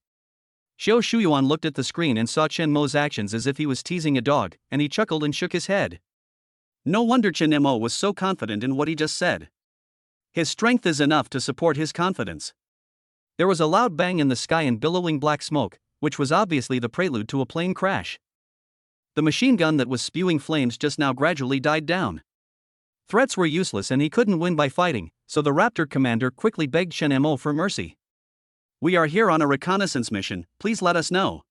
Xiao Shuyuan looked at the screen and saw Chen Mo's actions as if he was teasing a dog, and he chuckled and shook his head. No wonder Chen Mo was so confident in what he just said. His strength is enough to support his confidence. There was a loud bang in the sky and billowing black smoke, which was obviously the prelude to a plane crash. The machine gun that was spewing flames just now gradually died down. Threats were useless and he couldn't win by fighting, so the Raptor commander quickly begged Chen Mo for mercy. We are here on a reconnaissance mission, please let us know.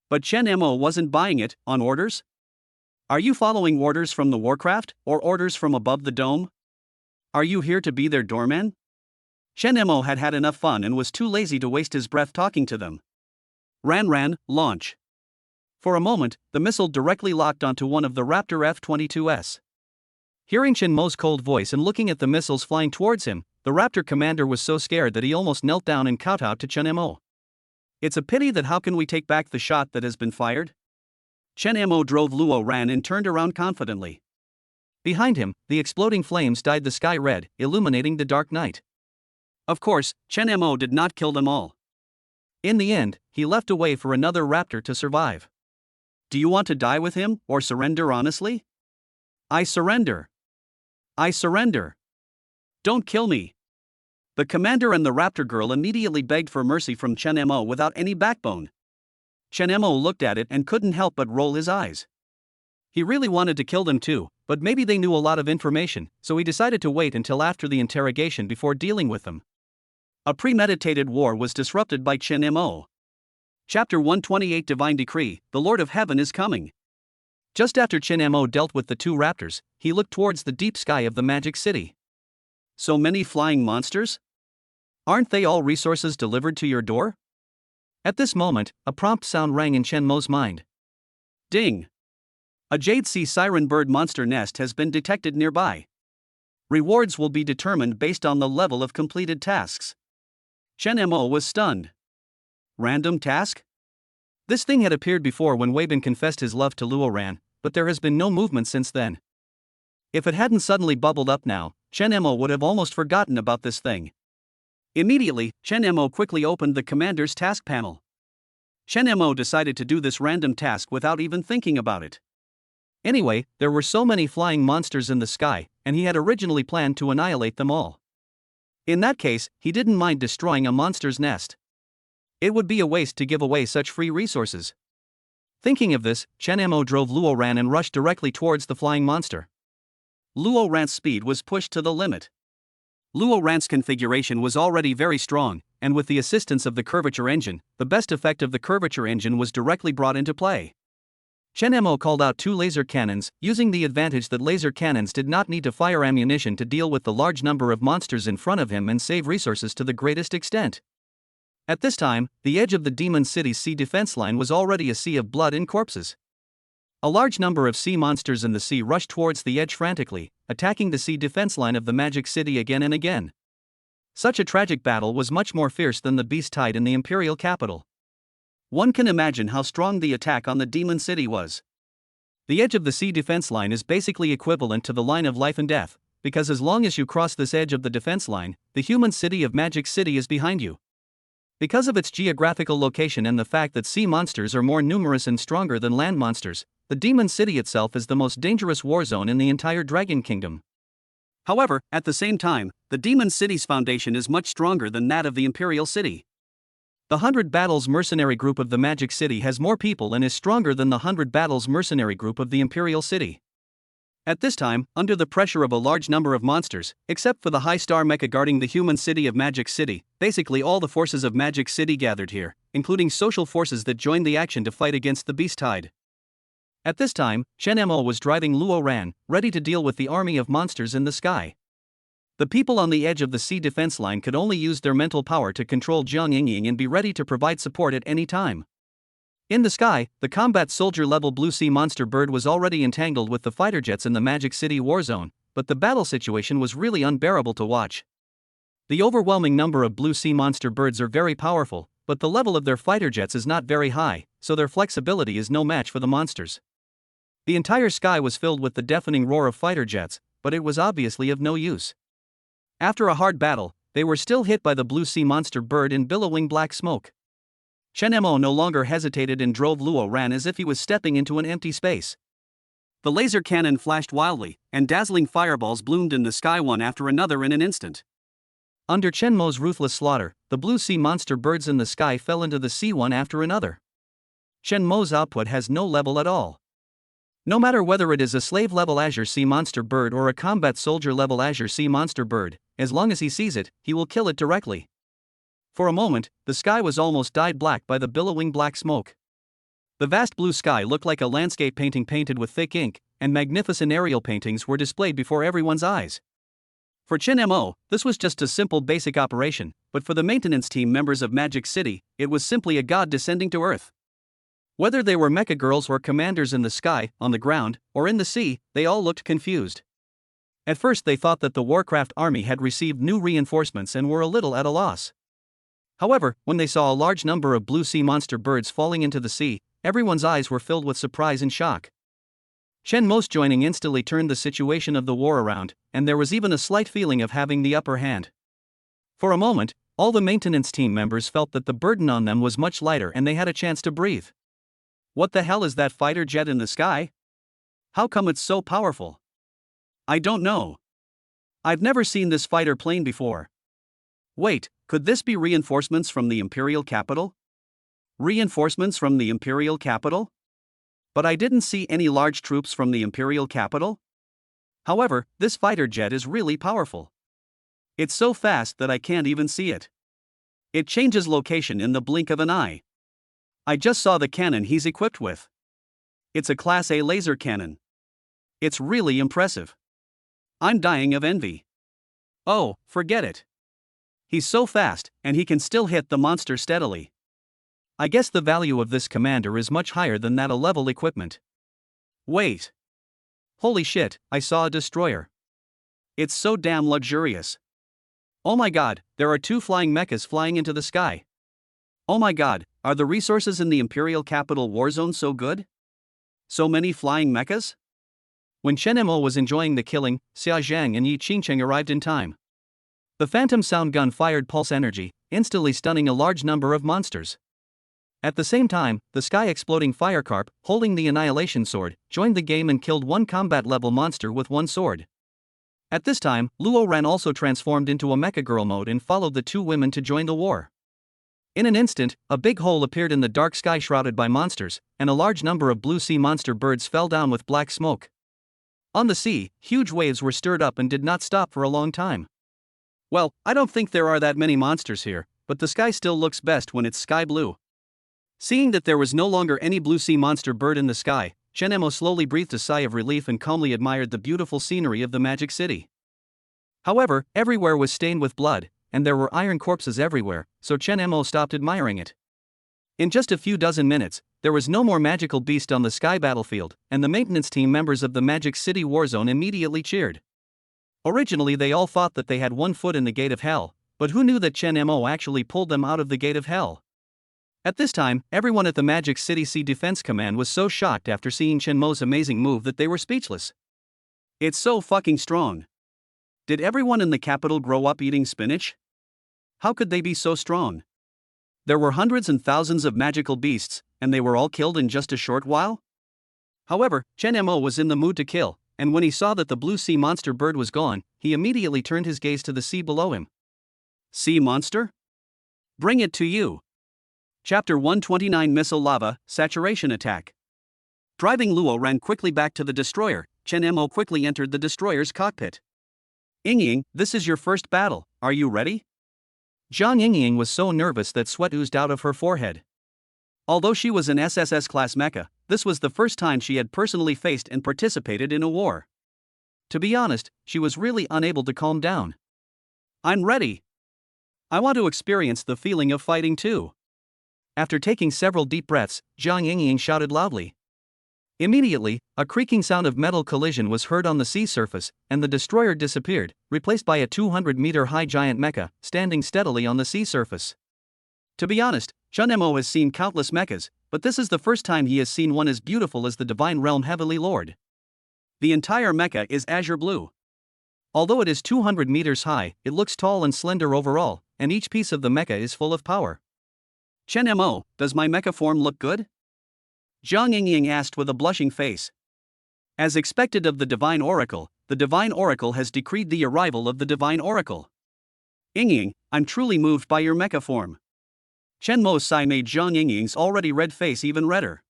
But Chen Mo wasn't buying it. On orders? Are you following orders from the Warcraft, or orders from above the dome? Are you here to be their doorman? Chen Mo had had enough fun and was too lazy to waste his breath talking to them. Ran, launch. For a moment, the missile directly locked onto one of the Raptor F-22s. Hearing Chen Mo's cold voice and looking at the missiles flying towards him, the Raptor commander was so scared that he almost knelt down and kowtowed to Chen Mo. It's a pity that how can we take back the shot that has been fired? Chen Mo drove Luo Ran and turned around confidently. Behind him, the exploding flames dyed the sky red, illuminating the dark night. Of course, Chen Mo did not kill them all. In the end, he left a way for another Raptor to survive. Do you want to die with him, or surrender honestly? I surrender. I surrender. Don't kill me. The commander and the Raptor girl immediately begged for mercy from Chen Mo without any backbone. Chen Mo looked at it and couldn't help but roll his eyes. He really wanted to kill them too, but maybe they knew a lot of information, so he decided to wait until after the interrogation before dealing with them. A premeditated war was disrupted by Chen Mo. Chapter 128 Divine Decree, the Lord of Heaven is coming. Just after Chen Mo dealt with the two Raptors, he looked towards the deep sky of the Magic City. So many flying monsters? Aren't they all resources delivered to your door? At this moment, a prompt sound rang in Chen Mo's mind. Ding! A Jade Sea Siren Bird monster nest has been detected nearby. Rewards will be determined based on the level of completed tasks. Chen Mo was stunned. Random task? This thing had appeared before when Weibin confessed his love to Luo Ran, but there has been no movement since then. If it hadn't suddenly bubbled up now, Chen Mo would have almost forgotten about this thing. Immediately, Chen Mo quickly opened the commander's task panel. Chen Mo decided to do this random task without even thinking about it. Anyway, there were so many flying monsters in the sky, and he had originally planned to annihilate them all. In that case, he didn't mind destroying a monster's nest. It would be a waste to give away such free resources. Thinking of this, Chen Mo drove Luo Ran and rushed directly towards the flying monster. Luo Ran's speed was pushed to the limit. Luo Ran's configuration was already very strong, and with the assistance of the curvature engine, the best effect of the curvature engine was directly brought into play. Chen Mo called out 2 laser cannons, using the advantage that laser cannons did not need to fire ammunition to deal with the large number of monsters in front of him and save resources to the greatest extent. At this time, the edge of the Demon City's sea defense line was already a sea of blood and corpses. A large number of sea monsters in the sea rushed towards the edge frantically, attacking the sea defense line of the Magic City again and again. Such a tragic battle was much more fierce than the beast tide in the imperial capital. One can imagine how strong the attack on the Demon City was. The edge of the sea defense line is basically equivalent to the line of life and death, because as long as you cross this edge of the defense line, the human city of Magic City is behind you. Because of its geographical location and the fact that sea monsters are more numerous and stronger than land monsters, the Demon City itself is the most dangerous war zone in the entire Dragon Kingdom. However, at the same time, the Demon City's foundation is much stronger than that of the Imperial City. The 100 Battles mercenary group of the Magic City has more people and is stronger than the 100 Battles mercenary group of the Imperial City. At this time, under the pressure of a large number of monsters, except for the high-star mecha guarding the human city of Magic City, basically all the forces of Magic City gathered here, including social forces that joined the action to fight against the beast tide. At this time, Chen Mo was driving Luo Ran, ready to deal with the army of monsters in the sky. The people on the edge of the sea defense line could only use their mental power to control Jiang Yingying and be ready to provide support at any time. In the sky, the combat soldier-level blue sea monster bird was already entangled with the fighter jets in the Magic City war zone, but the battle situation was really unbearable to watch. The overwhelming number of blue sea monster birds are very powerful, but the level of their fighter jets is not very high, so their flexibility is no match for the monsters. The entire sky was filled with the deafening roar of fighter jets, but it was obviously of no use. After a hard battle, they were still hit by the blue sea monster bird in billowing black smoke. Chen Mo no longer hesitated and drove Luo Ran as if he was stepping into an empty space. The laser cannon flashed wildly, and dazzling fireballs bloomed in the sky one after another in an instant. Under Chen Mo's ruthless slaughter, the blue sea monster birds in the sky fell into the sea one after another. Chen Mo's output has no level at all. No matter whether it is a slave-level Azure Sea Monster Bird or a combat soldier-level Azure Sea Monster Bird, as long as he sees it, he will kill it directly. For a moment, the sky was almost dyed black by the billowing black smoke. The vast blue sky looked like a landscape painting painted with thick ink, and magnificent aerial paintings were displayed before everyone's eyes. For Chen Mo, this was just a simple basic operation, but for the maintenance team members of Magic City, it was simply a god descending to Earth. Whether they were mecha girls or commanders in the sky, on the ground, or in the sea, they all looked confused. At first they thought that the Warcraft army had received new reinforcements and were a little at a loss. However, when they saw a large number of blue sea monster birds falling into the sea, everyone's eyes were filled with surprise and shock. Chen Mo's joining instantly turned the situation of the war around, and there was even a slight feeling of having the upper hand. For a moment, all the maintenance team members felt that the burden on them was much lighter and they had a chance to breathe. What the hell is that fighter jet in the sky? How come it's so powerful? I don't know. I've never seen this fighter plane before. Wait, could this be reinforcements from the Imperial capital? Reinforcements from the Imperial capital? But I didn't see any large troops from the Imperial capital. However, this fighter jet is really powerful. It's so fast that I can't even see it. It changes location in the blink of an eye. I just saw the cannon he's equipped with. It's a Class A laser cannon. It's really impressive. I'm dying of envy. Oh, forget it. He's so fast, and he can still hit the monster steadily. I guess the value of this commander is much higher than that of level equipment. Wait. Holy shit, I saw a destroyer. It's so damn luxurious. Oh my god, there are 2 flying mechas flying into the sky. Oh my god, are the resources in the Imperial Capital Warzone so good? So many flying mechas? When Chen Mo was enjoying the killing, Xia Zhang and Yi Qingcheng arrived in time. The Phantom Sound Gun fired pulse energy, instantly stunning a large number of monsters. At the same time, the sky-exploding Firecarp, holding the Annihilation Sword, joined the game and killed 1 combat-level monster with 1 sword. At this time, Luo Ran also transformed into a mecha girl mode and followed the 2 women to join the war. In an instant, a big hole appeared in the dark sky shrouded by monsters, and a large number of blue sea monster birds fell down with black smoke. On the sea, huge waves were stirred up and did not stop for a long time. Well, I don't think there are that many monsters here, but the sky still looks best when it's sky blue. Seeing that there was no longer any blue sea monster bird in the sky, Chen Mo slowly breathed a sigh of relief and calmly admired the beautiful scenery of the Magic City. However, everywhere was stained with blood, and there were iron corpses everywhere, so Chen Mo stopped admiring it. In just a few dozen minutes, there was no more magical beast on the sky battlefield, and the maintenance team members of the Magic City Warzone immediately cheered. Originally they all thought that they had one foot in the gate of hell, but who knew that Chen Mo actually pulled them out of the gate of hell? At this time, everyone at the Magic City Sea Defense Command was so shocked after seeing Chen Mo's amazing move that they were speechless. It's so fucking strong. Did everyone in the capital grow up eating spinach? How could they be so strong? There were hundreds and thousands of magical beasts, and they were all killed in just a short while? However, Chen Mo was in the mood to kill, and when he saw that the blue sea monster bird was gone, he immediately turned his gaze to the sea below him. Sea monster? Bring it to you. Chapter 129 Missile Lava, Saturation Attack. Driving Luo ran quickly back to the destroyer. Chen Mo quickly entered the destroyer's cockpit. Yingying, this is your first battle, are you ready? Zhang Yingying was so nervous that sweat oozed out of her forehead. Although she was an SSS-class mecha, this was the first time she had personally faced and participated in a war. To be honest, she was really unable to calm down. I'm ready. I want to experience the feeling of fighting too. After taking several deep breaths, Zhang Yingying shouted loudly. Immediately, a creaking sound of metal collision was heard on the sea surface, and the destroyer disappeared, replaced by a 200-meter-high giant mecha, standing steadily on the sea surface. To be honest, Chen Mo has seen countless mechas, but this is the first time he has seen one as beautiful as the Divine Realm Heavenly Lord. The entire mecha is azure blue. Although it is 200 meters high, it looks tall and slender overall, and each piece of the mecha is full of power. Chen Mo, does my mecha form look good? Zhang Yingying asked with a blushing face. As expected of the Divine Oracle, the Divine Oracle has decreed the arrival of the Divine Oracle. Yingying, I'm truly moved by your mecha form. Chen Mo's sigh made Zhang Yingying's already red face even redder.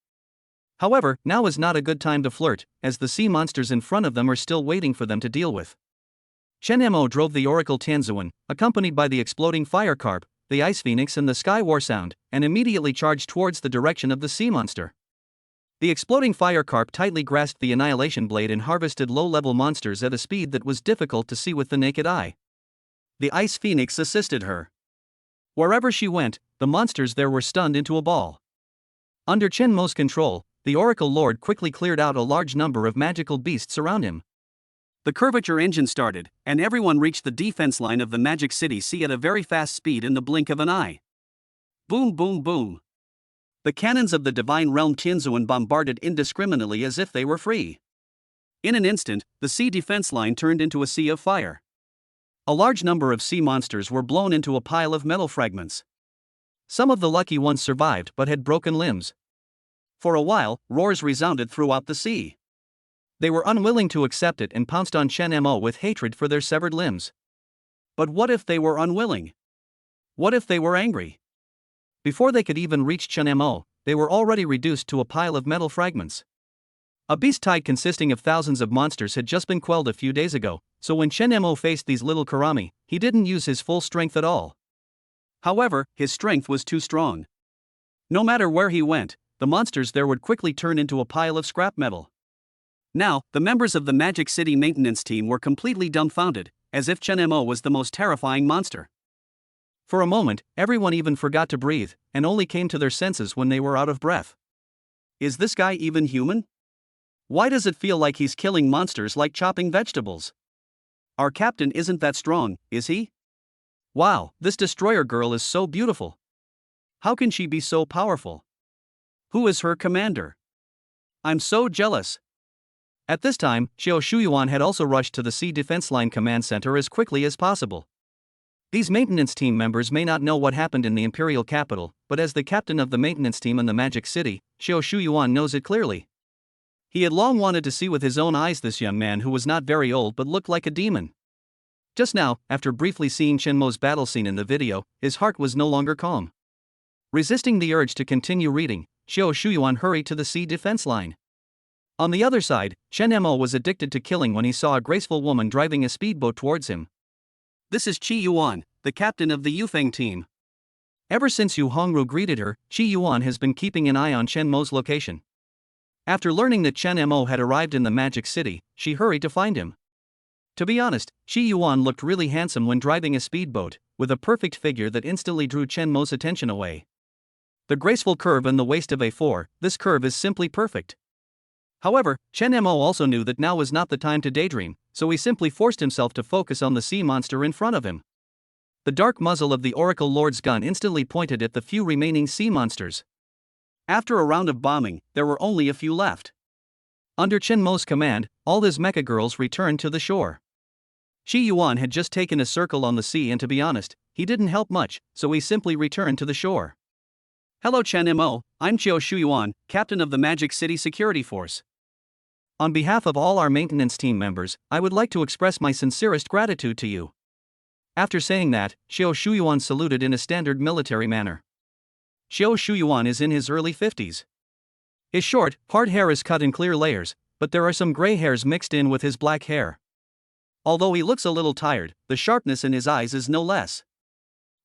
However, now is not a good time to flirt, as the sea monsters in front of them are still waiting for them to deal with. Chen Mo drove the Oracle Tianzuan, accompanied by the exploding fire carp, the ice phoenix and the sky war sound, and immediately charged towards the direction of the sea monster. The exploding fire carp tightly grasped the annihilation blade and harvested low-level monsters at a speed that was difficult to see with the naked eye. The ice phoenix assisted her. Wherever she went, the monsters there were stunned into a ball. Under Chen Mo's control, the Oracle Lord quickly cleared out a large number of magical beasts around him. The curvature engine started, and everyone reached the defense line of the Magic City Sea at a very fast speed in the blink of an eye. Boom boom boom. The cannons of the Divine Realm Tianzuan bombarded indiscriminately as if they were free. In an instant, the sea defense line turned into a sea of fire. A large number of sea monsters were blown into a pile of metal fragments. Some of the lucky ones survived but had broken limbs. For a while, roars resounded throughout the sea. They were unwilling to accept it and pounced on Chen Mo with hatred for their severed limbs. But what if they were unwilling? What if they were angry? Before they could even reach Chen Mo, they were already reduced to a pile of metal fragments. A beast tide consisting of thousands of monsters had just been quelled a few days ago, so when Chen Mo faced these little karami, he didn't use his full strength at all. However, his strength was too strong. No matter where he went, the monsters there would quickly turn into a pile of scrap metal. Now, the members of the Magic City maintenance team were completely dumbfounded, as if Chen Mo was the most terrifying monster. For a moment, everyone even forgot to breathe, and only came to their senses when they were out of breath. Is this guy even human? Why does it feel like he's killing monsters like chopping vegetables? Our captain isn't that strong, is he? Wow, this destroyer girl is so beautiful. How can she be so powerful? Who is her commander? I'm so jealous. At this time, Xiao Shuyuan had also rushed to the Sea Defense Line Command Center as quickly as possible. These maintenance team members may not know what happened in the imperial capital, but as the captain of the maintenance team in the Magic City, Xiao Shuyuan knows it clearly. He had long wanted to see with his own eyes this young man who was not very old but looked like a demon. Just now, after briefly seeing Chen Mo's battle scene in the video, his heart was no longer calm. Resisting the urge to continue reading, Xiao Shuyuan hurried to the Sea Defense Line. On the other side, Chen Mo was addicted to killing when he saw a graceful woman driving a speedboat towards him. This is Qi Yuan, the captain of the Yufeng team. Ever since Yu Hongru greeted her, Qi Yuan has been keeping an eye on Chen Mo's location. After learning that Chen Mo had arrived in the Magic City, she hurried to find him. To be honest, Qi Yuan looked really handsome when driving a speedboat, with a perfect figure that instantly drew Chen Mo's attention away. The graceful curve and the waist of A4, this curve is simply perfect. However, Chen Mo also knew that now was not the time to daydream, so he simply forced himself to focus on the sea monster in front of him. The dark muzzle of the Oracle Lord's gun instantly pointed at the few remaining sea monsters. After a round of bombing, there were only a few left. Under Chen Mo's command, all his mecha girls returned to the shore. Qi Yuan had just taken a circle on the sea, and to be honest, he didn't help much, so he simply returned to the shore. Hello Chen Mo, I'm Qiu Shuyuan, captain of the Magic City Security Force. On behalf of all our maintenance team members, I would like to express my sincerest gratitude to you. After saying that, Qiu Shuyuan saluted in a standard military manner. Qiu Shuyuan is in his early 50s. His short, hard hair is cut in clear layers, but there are some gray hairs mixed in with his black hair. Although he looks a little tired, the sharpness in his eyes is no less.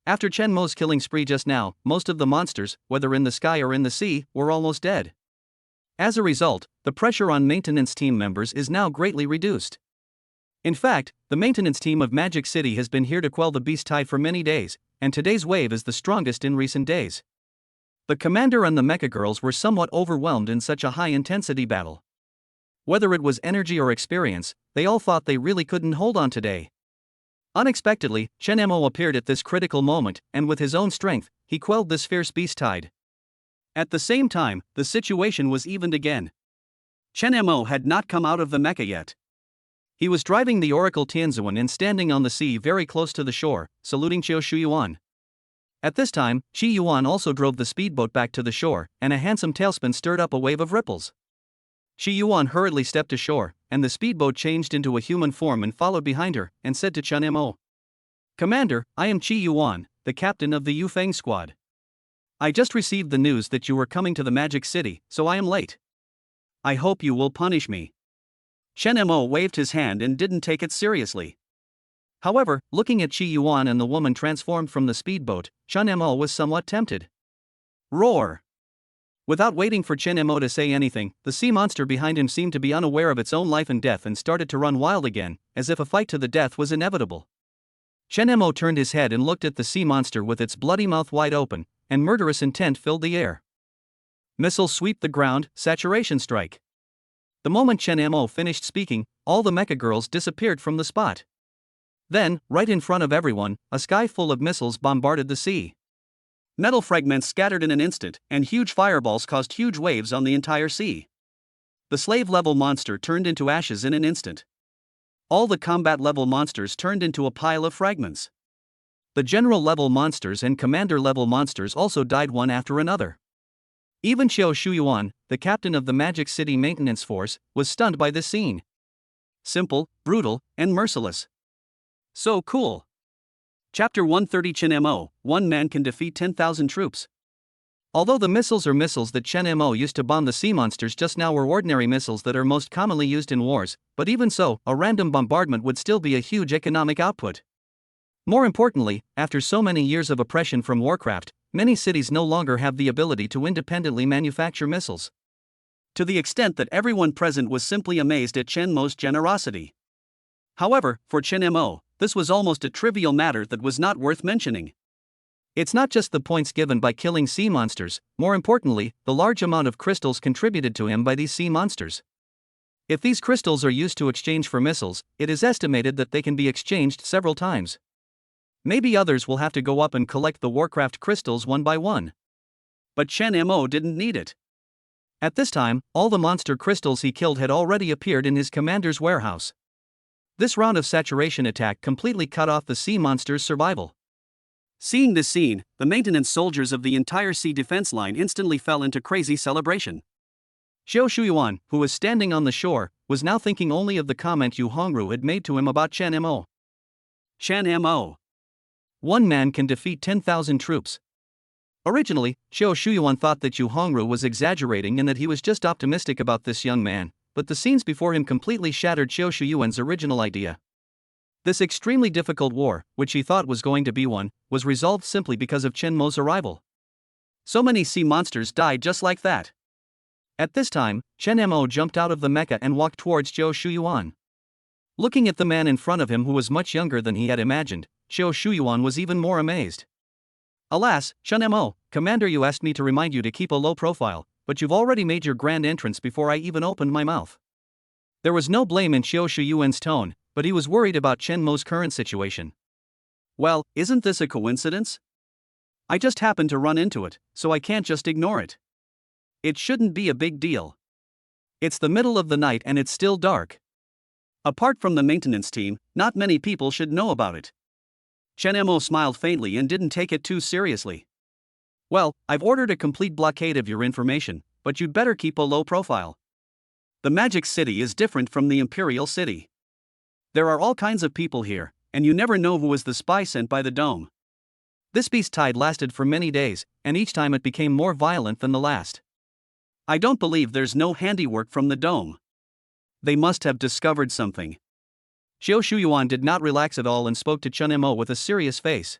After Chen Mo's killing spree just now, most of the monsters, whether in the sky or in the sea, were almost dead. As a result, the pressure on maintenance team members is now greatly reduced. In fact, the maintenance team of Magic City has been here to quell the beast tide for many days, and today's wave is the strongest in recent days. The commander and the mecha girls were somewhat overwhelmed in such a high-intensity battle. Whether it was energy or experience, they all thought they really couldn't hold on today. Unexpectedly, Chen Mo appeared at this critical moment, and with his own strength, he quelled this fierce beast tide. At the same time, the situation was evened again. Chen Mo had not come out of the mecha yet. He was driving the Oracle Tianzuan and standing on the sea very close to the shore, saluting Qiu Shuyuan. At this time, Qi Yuan also drove the speedboat back to the shore, and a handsome tailspin stirred up a wave of ripples. Qi Yuan hurriedly stepped ashore, and the speedboat changed into a human form and followed behind her, and said to Chen Mo, "Commander, I am Qi Yuan, the captain of the Yufeng squad. I just received the news that you were coming to the Magic City, so I am late. I hope you will punish me." Chen Mo waved his hand and didn't take it seriously. However, looking at Qi Yuan and the woman transformed from the speedboat, Chen Mo was somewhat tempted. Roar! Without waiting for Chen Mo to say anything, the sea monster behind him seemed to be unaware of its own life and death and started to run wild again, as if a fight to the death was inevitable. Chen Mo turned his head and looked at the sea monster with its bloody mouth wide open, and murderous intent filled the air. Missile sweep the ground, saturation strike. The moment Chen Mo finished speaking, all the mecha girls disappeared from the spot. Then, right in front of everyone, a sky full of missiles bombarded the sea. Metal fragments scattered in an instant, and huge fireballs caused huge waves on the entire sea. The slave-level monster turned into ashes in an instant. All the combat-level monsters turned into a pile of fragments. The general-level monsters and commander-level monsters also died one after another. Even Qiu Shuyuan, the captain of the Magic City Maintenance Force, was stunned by this scene. Simple, brutal, and merciless. So cool. Chapter 130 Chen Mo, one man can defeat 10,000 troops. Although the missiles or missiles that Chen Mo used to bomb the sea monsters just now were ordinary missiles that are most commonly used in wars, but even so, a random bombardment would still be a huge economic output. More importantly, after so many years of oppression from Warcraft, many cities no longer have the ability to independently manufacture missiles. To the extent that everyone present was simply amazed at Chen Mo's generosity. However, for Chen Mo, this was almost a trivial matter that was not worth mentioning. It's not just the points given by killing sea monsters, more importantly, the large amount of crystals contributed to him by these sea monsters. If these crystals are used to exchange for missiles, it is estimated that they can be exchanged several times. Maybe others will have to go up and collect the Warcraft crystals one by one. But Chen Mo didn't need it. At this time, all the monster crystals he killed had already appeared in his commander's warehouse. This round of saturation attack completely cut off the sea monster's survival. Seeing this scene, the maintenance soldiers of the entire sea defense line instantly fell into crazy celebration. Qiu Shuyuan, who was standing on the shore, was now thinking only of the comment Yu Hongru had made to him about Chen Mo. Chen Mo. One man can defeat 10,000 troops. Originally, Qiu Shuyuan thought that Yu Hongru was exaggerating and that he was just optimistic about this young man, but the scenes before him completely shattered Qiu Shuyuan's original idea. This extremely difficult war, which he thought was going to be one, was resolved simply because of Chen Mo's arrival. So many sea monsters died just like that. At this time, Chen Mo jumped out of the mecha and walked towards Xiao Shuyuan. Looking at the man in front of him who was much younger than he had imagined, Xiao Shuyuan was even more amazed. Alas, Chen Mo, Commander, you asked me to remind you to keep a low profile, but you've already made your grand entrance before I even opened my mouth. There was no blame in Xiao Shuyuan's tone, but he was worried about Chen Mo's current situation. Well, isn't this a coincidence? I just happened to run into it, so I can't just ignore it. It shouldn't be a big deal. It's the middle of the night and it's still dark. Apart from the maintenance team, not many people should know about it. Chen Mo smiled faintly and didn't take it too seriously. Well, I've ordered a complete blockade of your information, but you'd better keep a low profile. The Magic City is different from the Imperial City. There are all kinds of people here, and you never know who is the spy sent by the dome. This beast tide lasted for many days, and each time it became more violent than the last. I don't believe there's no handiwork from the dome. They must have discovered something. Xiao Shuyuan did not relax at all and spoke to Chen Mo with a serious face.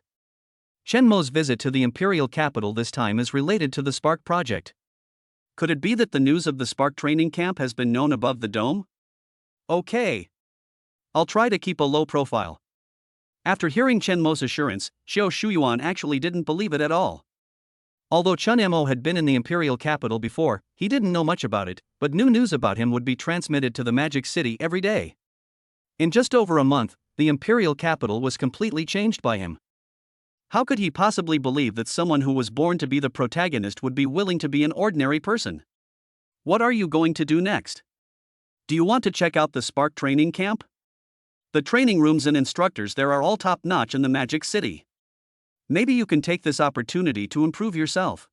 Chen Mo's visit to the imperial capital this time is related to the Spark project. Could it be that the news of the Spark training camp has been known above the dome? Okay. I'll try to keep a low profile. After hearing Chen Mo's assurance, Xiao Shuyuan actually didn't believe it at all. Although Chen Mo had been in the imperial capital before, he didn't know much about it, but new news about him would be transmitted to the Magic City every day. In just over a month, the imperial capital was completely changed by him. How could he possibly believe that someone who was born to be the protagonist would be willing to be an ordinary person? What are you going to do next? Do you want to check out the Spark training camp? The training rooms and instructors there are all top-notch in the Magic City. Maybe you can take this opportunity to improve yourself.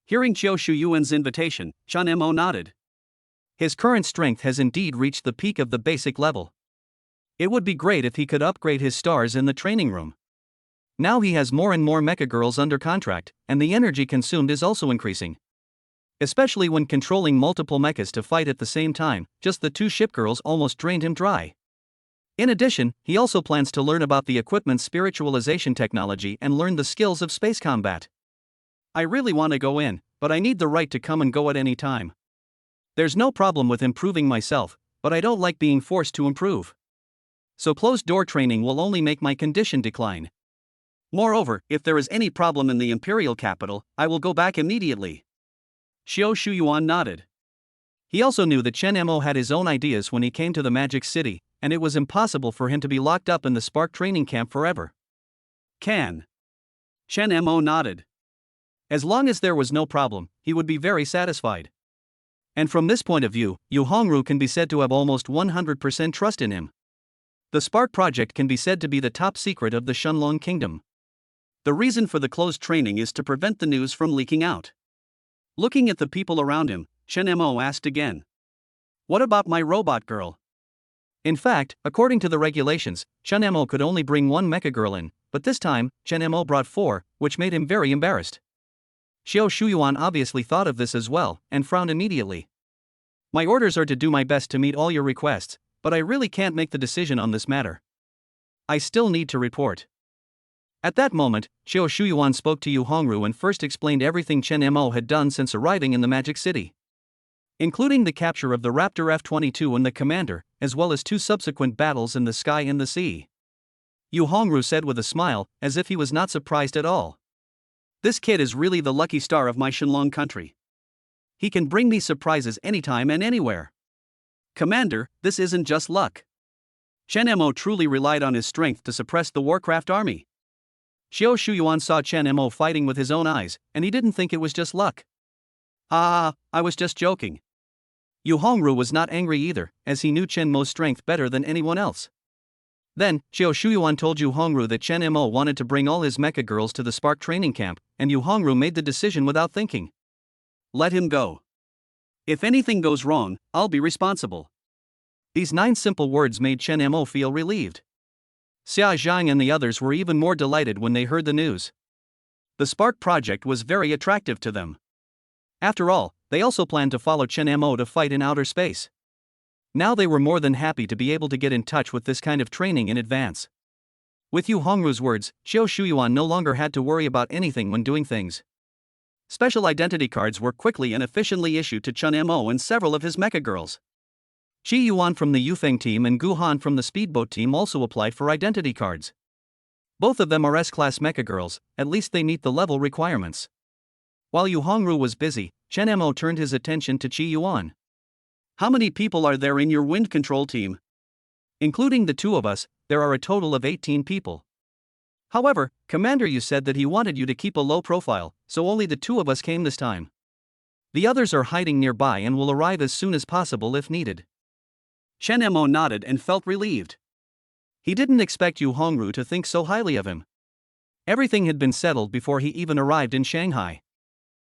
Hearing Xiao Shuyuan's invitation, Chen Mo nodded. His current strength has indeed reached the peak of the basic level. It would be great if he could upgrade his stars in the training room. Now he has more and more mecha girls under contract, and the energy consumed is also increasing. Especially when controlling multiple mechas to fight at the same time, just the two ship girls almost drained him dry. In addition, he also plans to learn about the equipment's spiritualization technology and learn the skills of space combat. I really want to go in, but I need the right to come and go at any time. There's no problem with improving myself, but I don't like being forced to improve. So closed-door training will only make my condition decline. Moreover, if there is any problem in the imperial capital, I will go back immediately. Xiao Shuyuan nodded. He also knew that Chen Mo had his own ideas when he came to the Magic City, and it was impossible for him to be locked up in the Spark training camp forever. Chen Mo nodded. As long as there was no problem, he would be very satisfied. And from this point of view, Yu Hongru can be said to have almost 100% trust in him. The Spark project can be said to be the top secret of the Shunlong Kingdom. The reason for the closed training is to prevent the news from leaking out. Looking at the people around him, Chen Mo asked again. What about my robot girl? In fact, according to the regulations, Chen Mo could only bring one mecha girl in, but this time, Chen Mo brought 4, which made him very embarrassed. Xiao Shuyuan obviously thought of this as well, and frowned immediately. My orders are to do my best to meet all your requests, but I really can't make the decision on this matter. I still need to report. At that moment, Xiao Shuyuan spoke to Yu Hongru and first explained everything Chen Mo had done since arriving in the Magic City, including the capture of the Raptor F-22 and the commander, as well as 2 subsequent battles in the sky and the sea. Yu Hongru said with a smile, as if he was not surprised at all. This kid is really the lucky star of my Shunlong country. He can bring me surprises anytime and anywhere. Commander, this isn't just luck. Chen Mo truly relied on his strength to suppress the Warcraft army. Xiao Shuyuan saw Chen Mo fighting with his own eyes, and he didn't think it was just luck. I was just joking. Yu Hongru was not angry either, as he knew Chen Mo's strength better than anyone else. Then, Xiao Shuyuan told Yu Hongru that Chen Mo wanted to bring all his mecha girls to the Spark training camp, and Yu Hongru made the decision without thinking. Let him go. If anything goes wrong, I'll be responsible. These 9 simple words made Chen Mo feel relieved. Xia Zhang and the others were even more delighted when they heard the news. The Spark project was very attractive to them. After all, they also planned to follow Chen Mo to fight in outer space. Now they were more than happy to be able to get in touch with this kind of training in advance. With Yu Hongru's words, Xiao Shuyuan no longer had to worry about anything when doing things. Special identity cards were quickly and efficiently issued to Chun Mo and several of his mecha girls. Shi Yuan from the Yufeng team and Gu Han from the Speedboat team also applied for identity cards. Both of them are S-class mecha girls, at least they meet the level requirements. While Yu Hongru was busy, Chen Mo turned his attention to Qi Yuan. How many people are there in your wind control team? Including the two of us, there are a total of 18 people. However, Commander Yu said that he wanted you to keep a low profile, so only the two of us came this time. The others are hiding nearby and will arrive as soon as possible if needed. Chen Mo nodded and felt relieved. He didn't expect Yu Hongru to think so highly of him. Everything had been settled before he even arrived in Shanghai.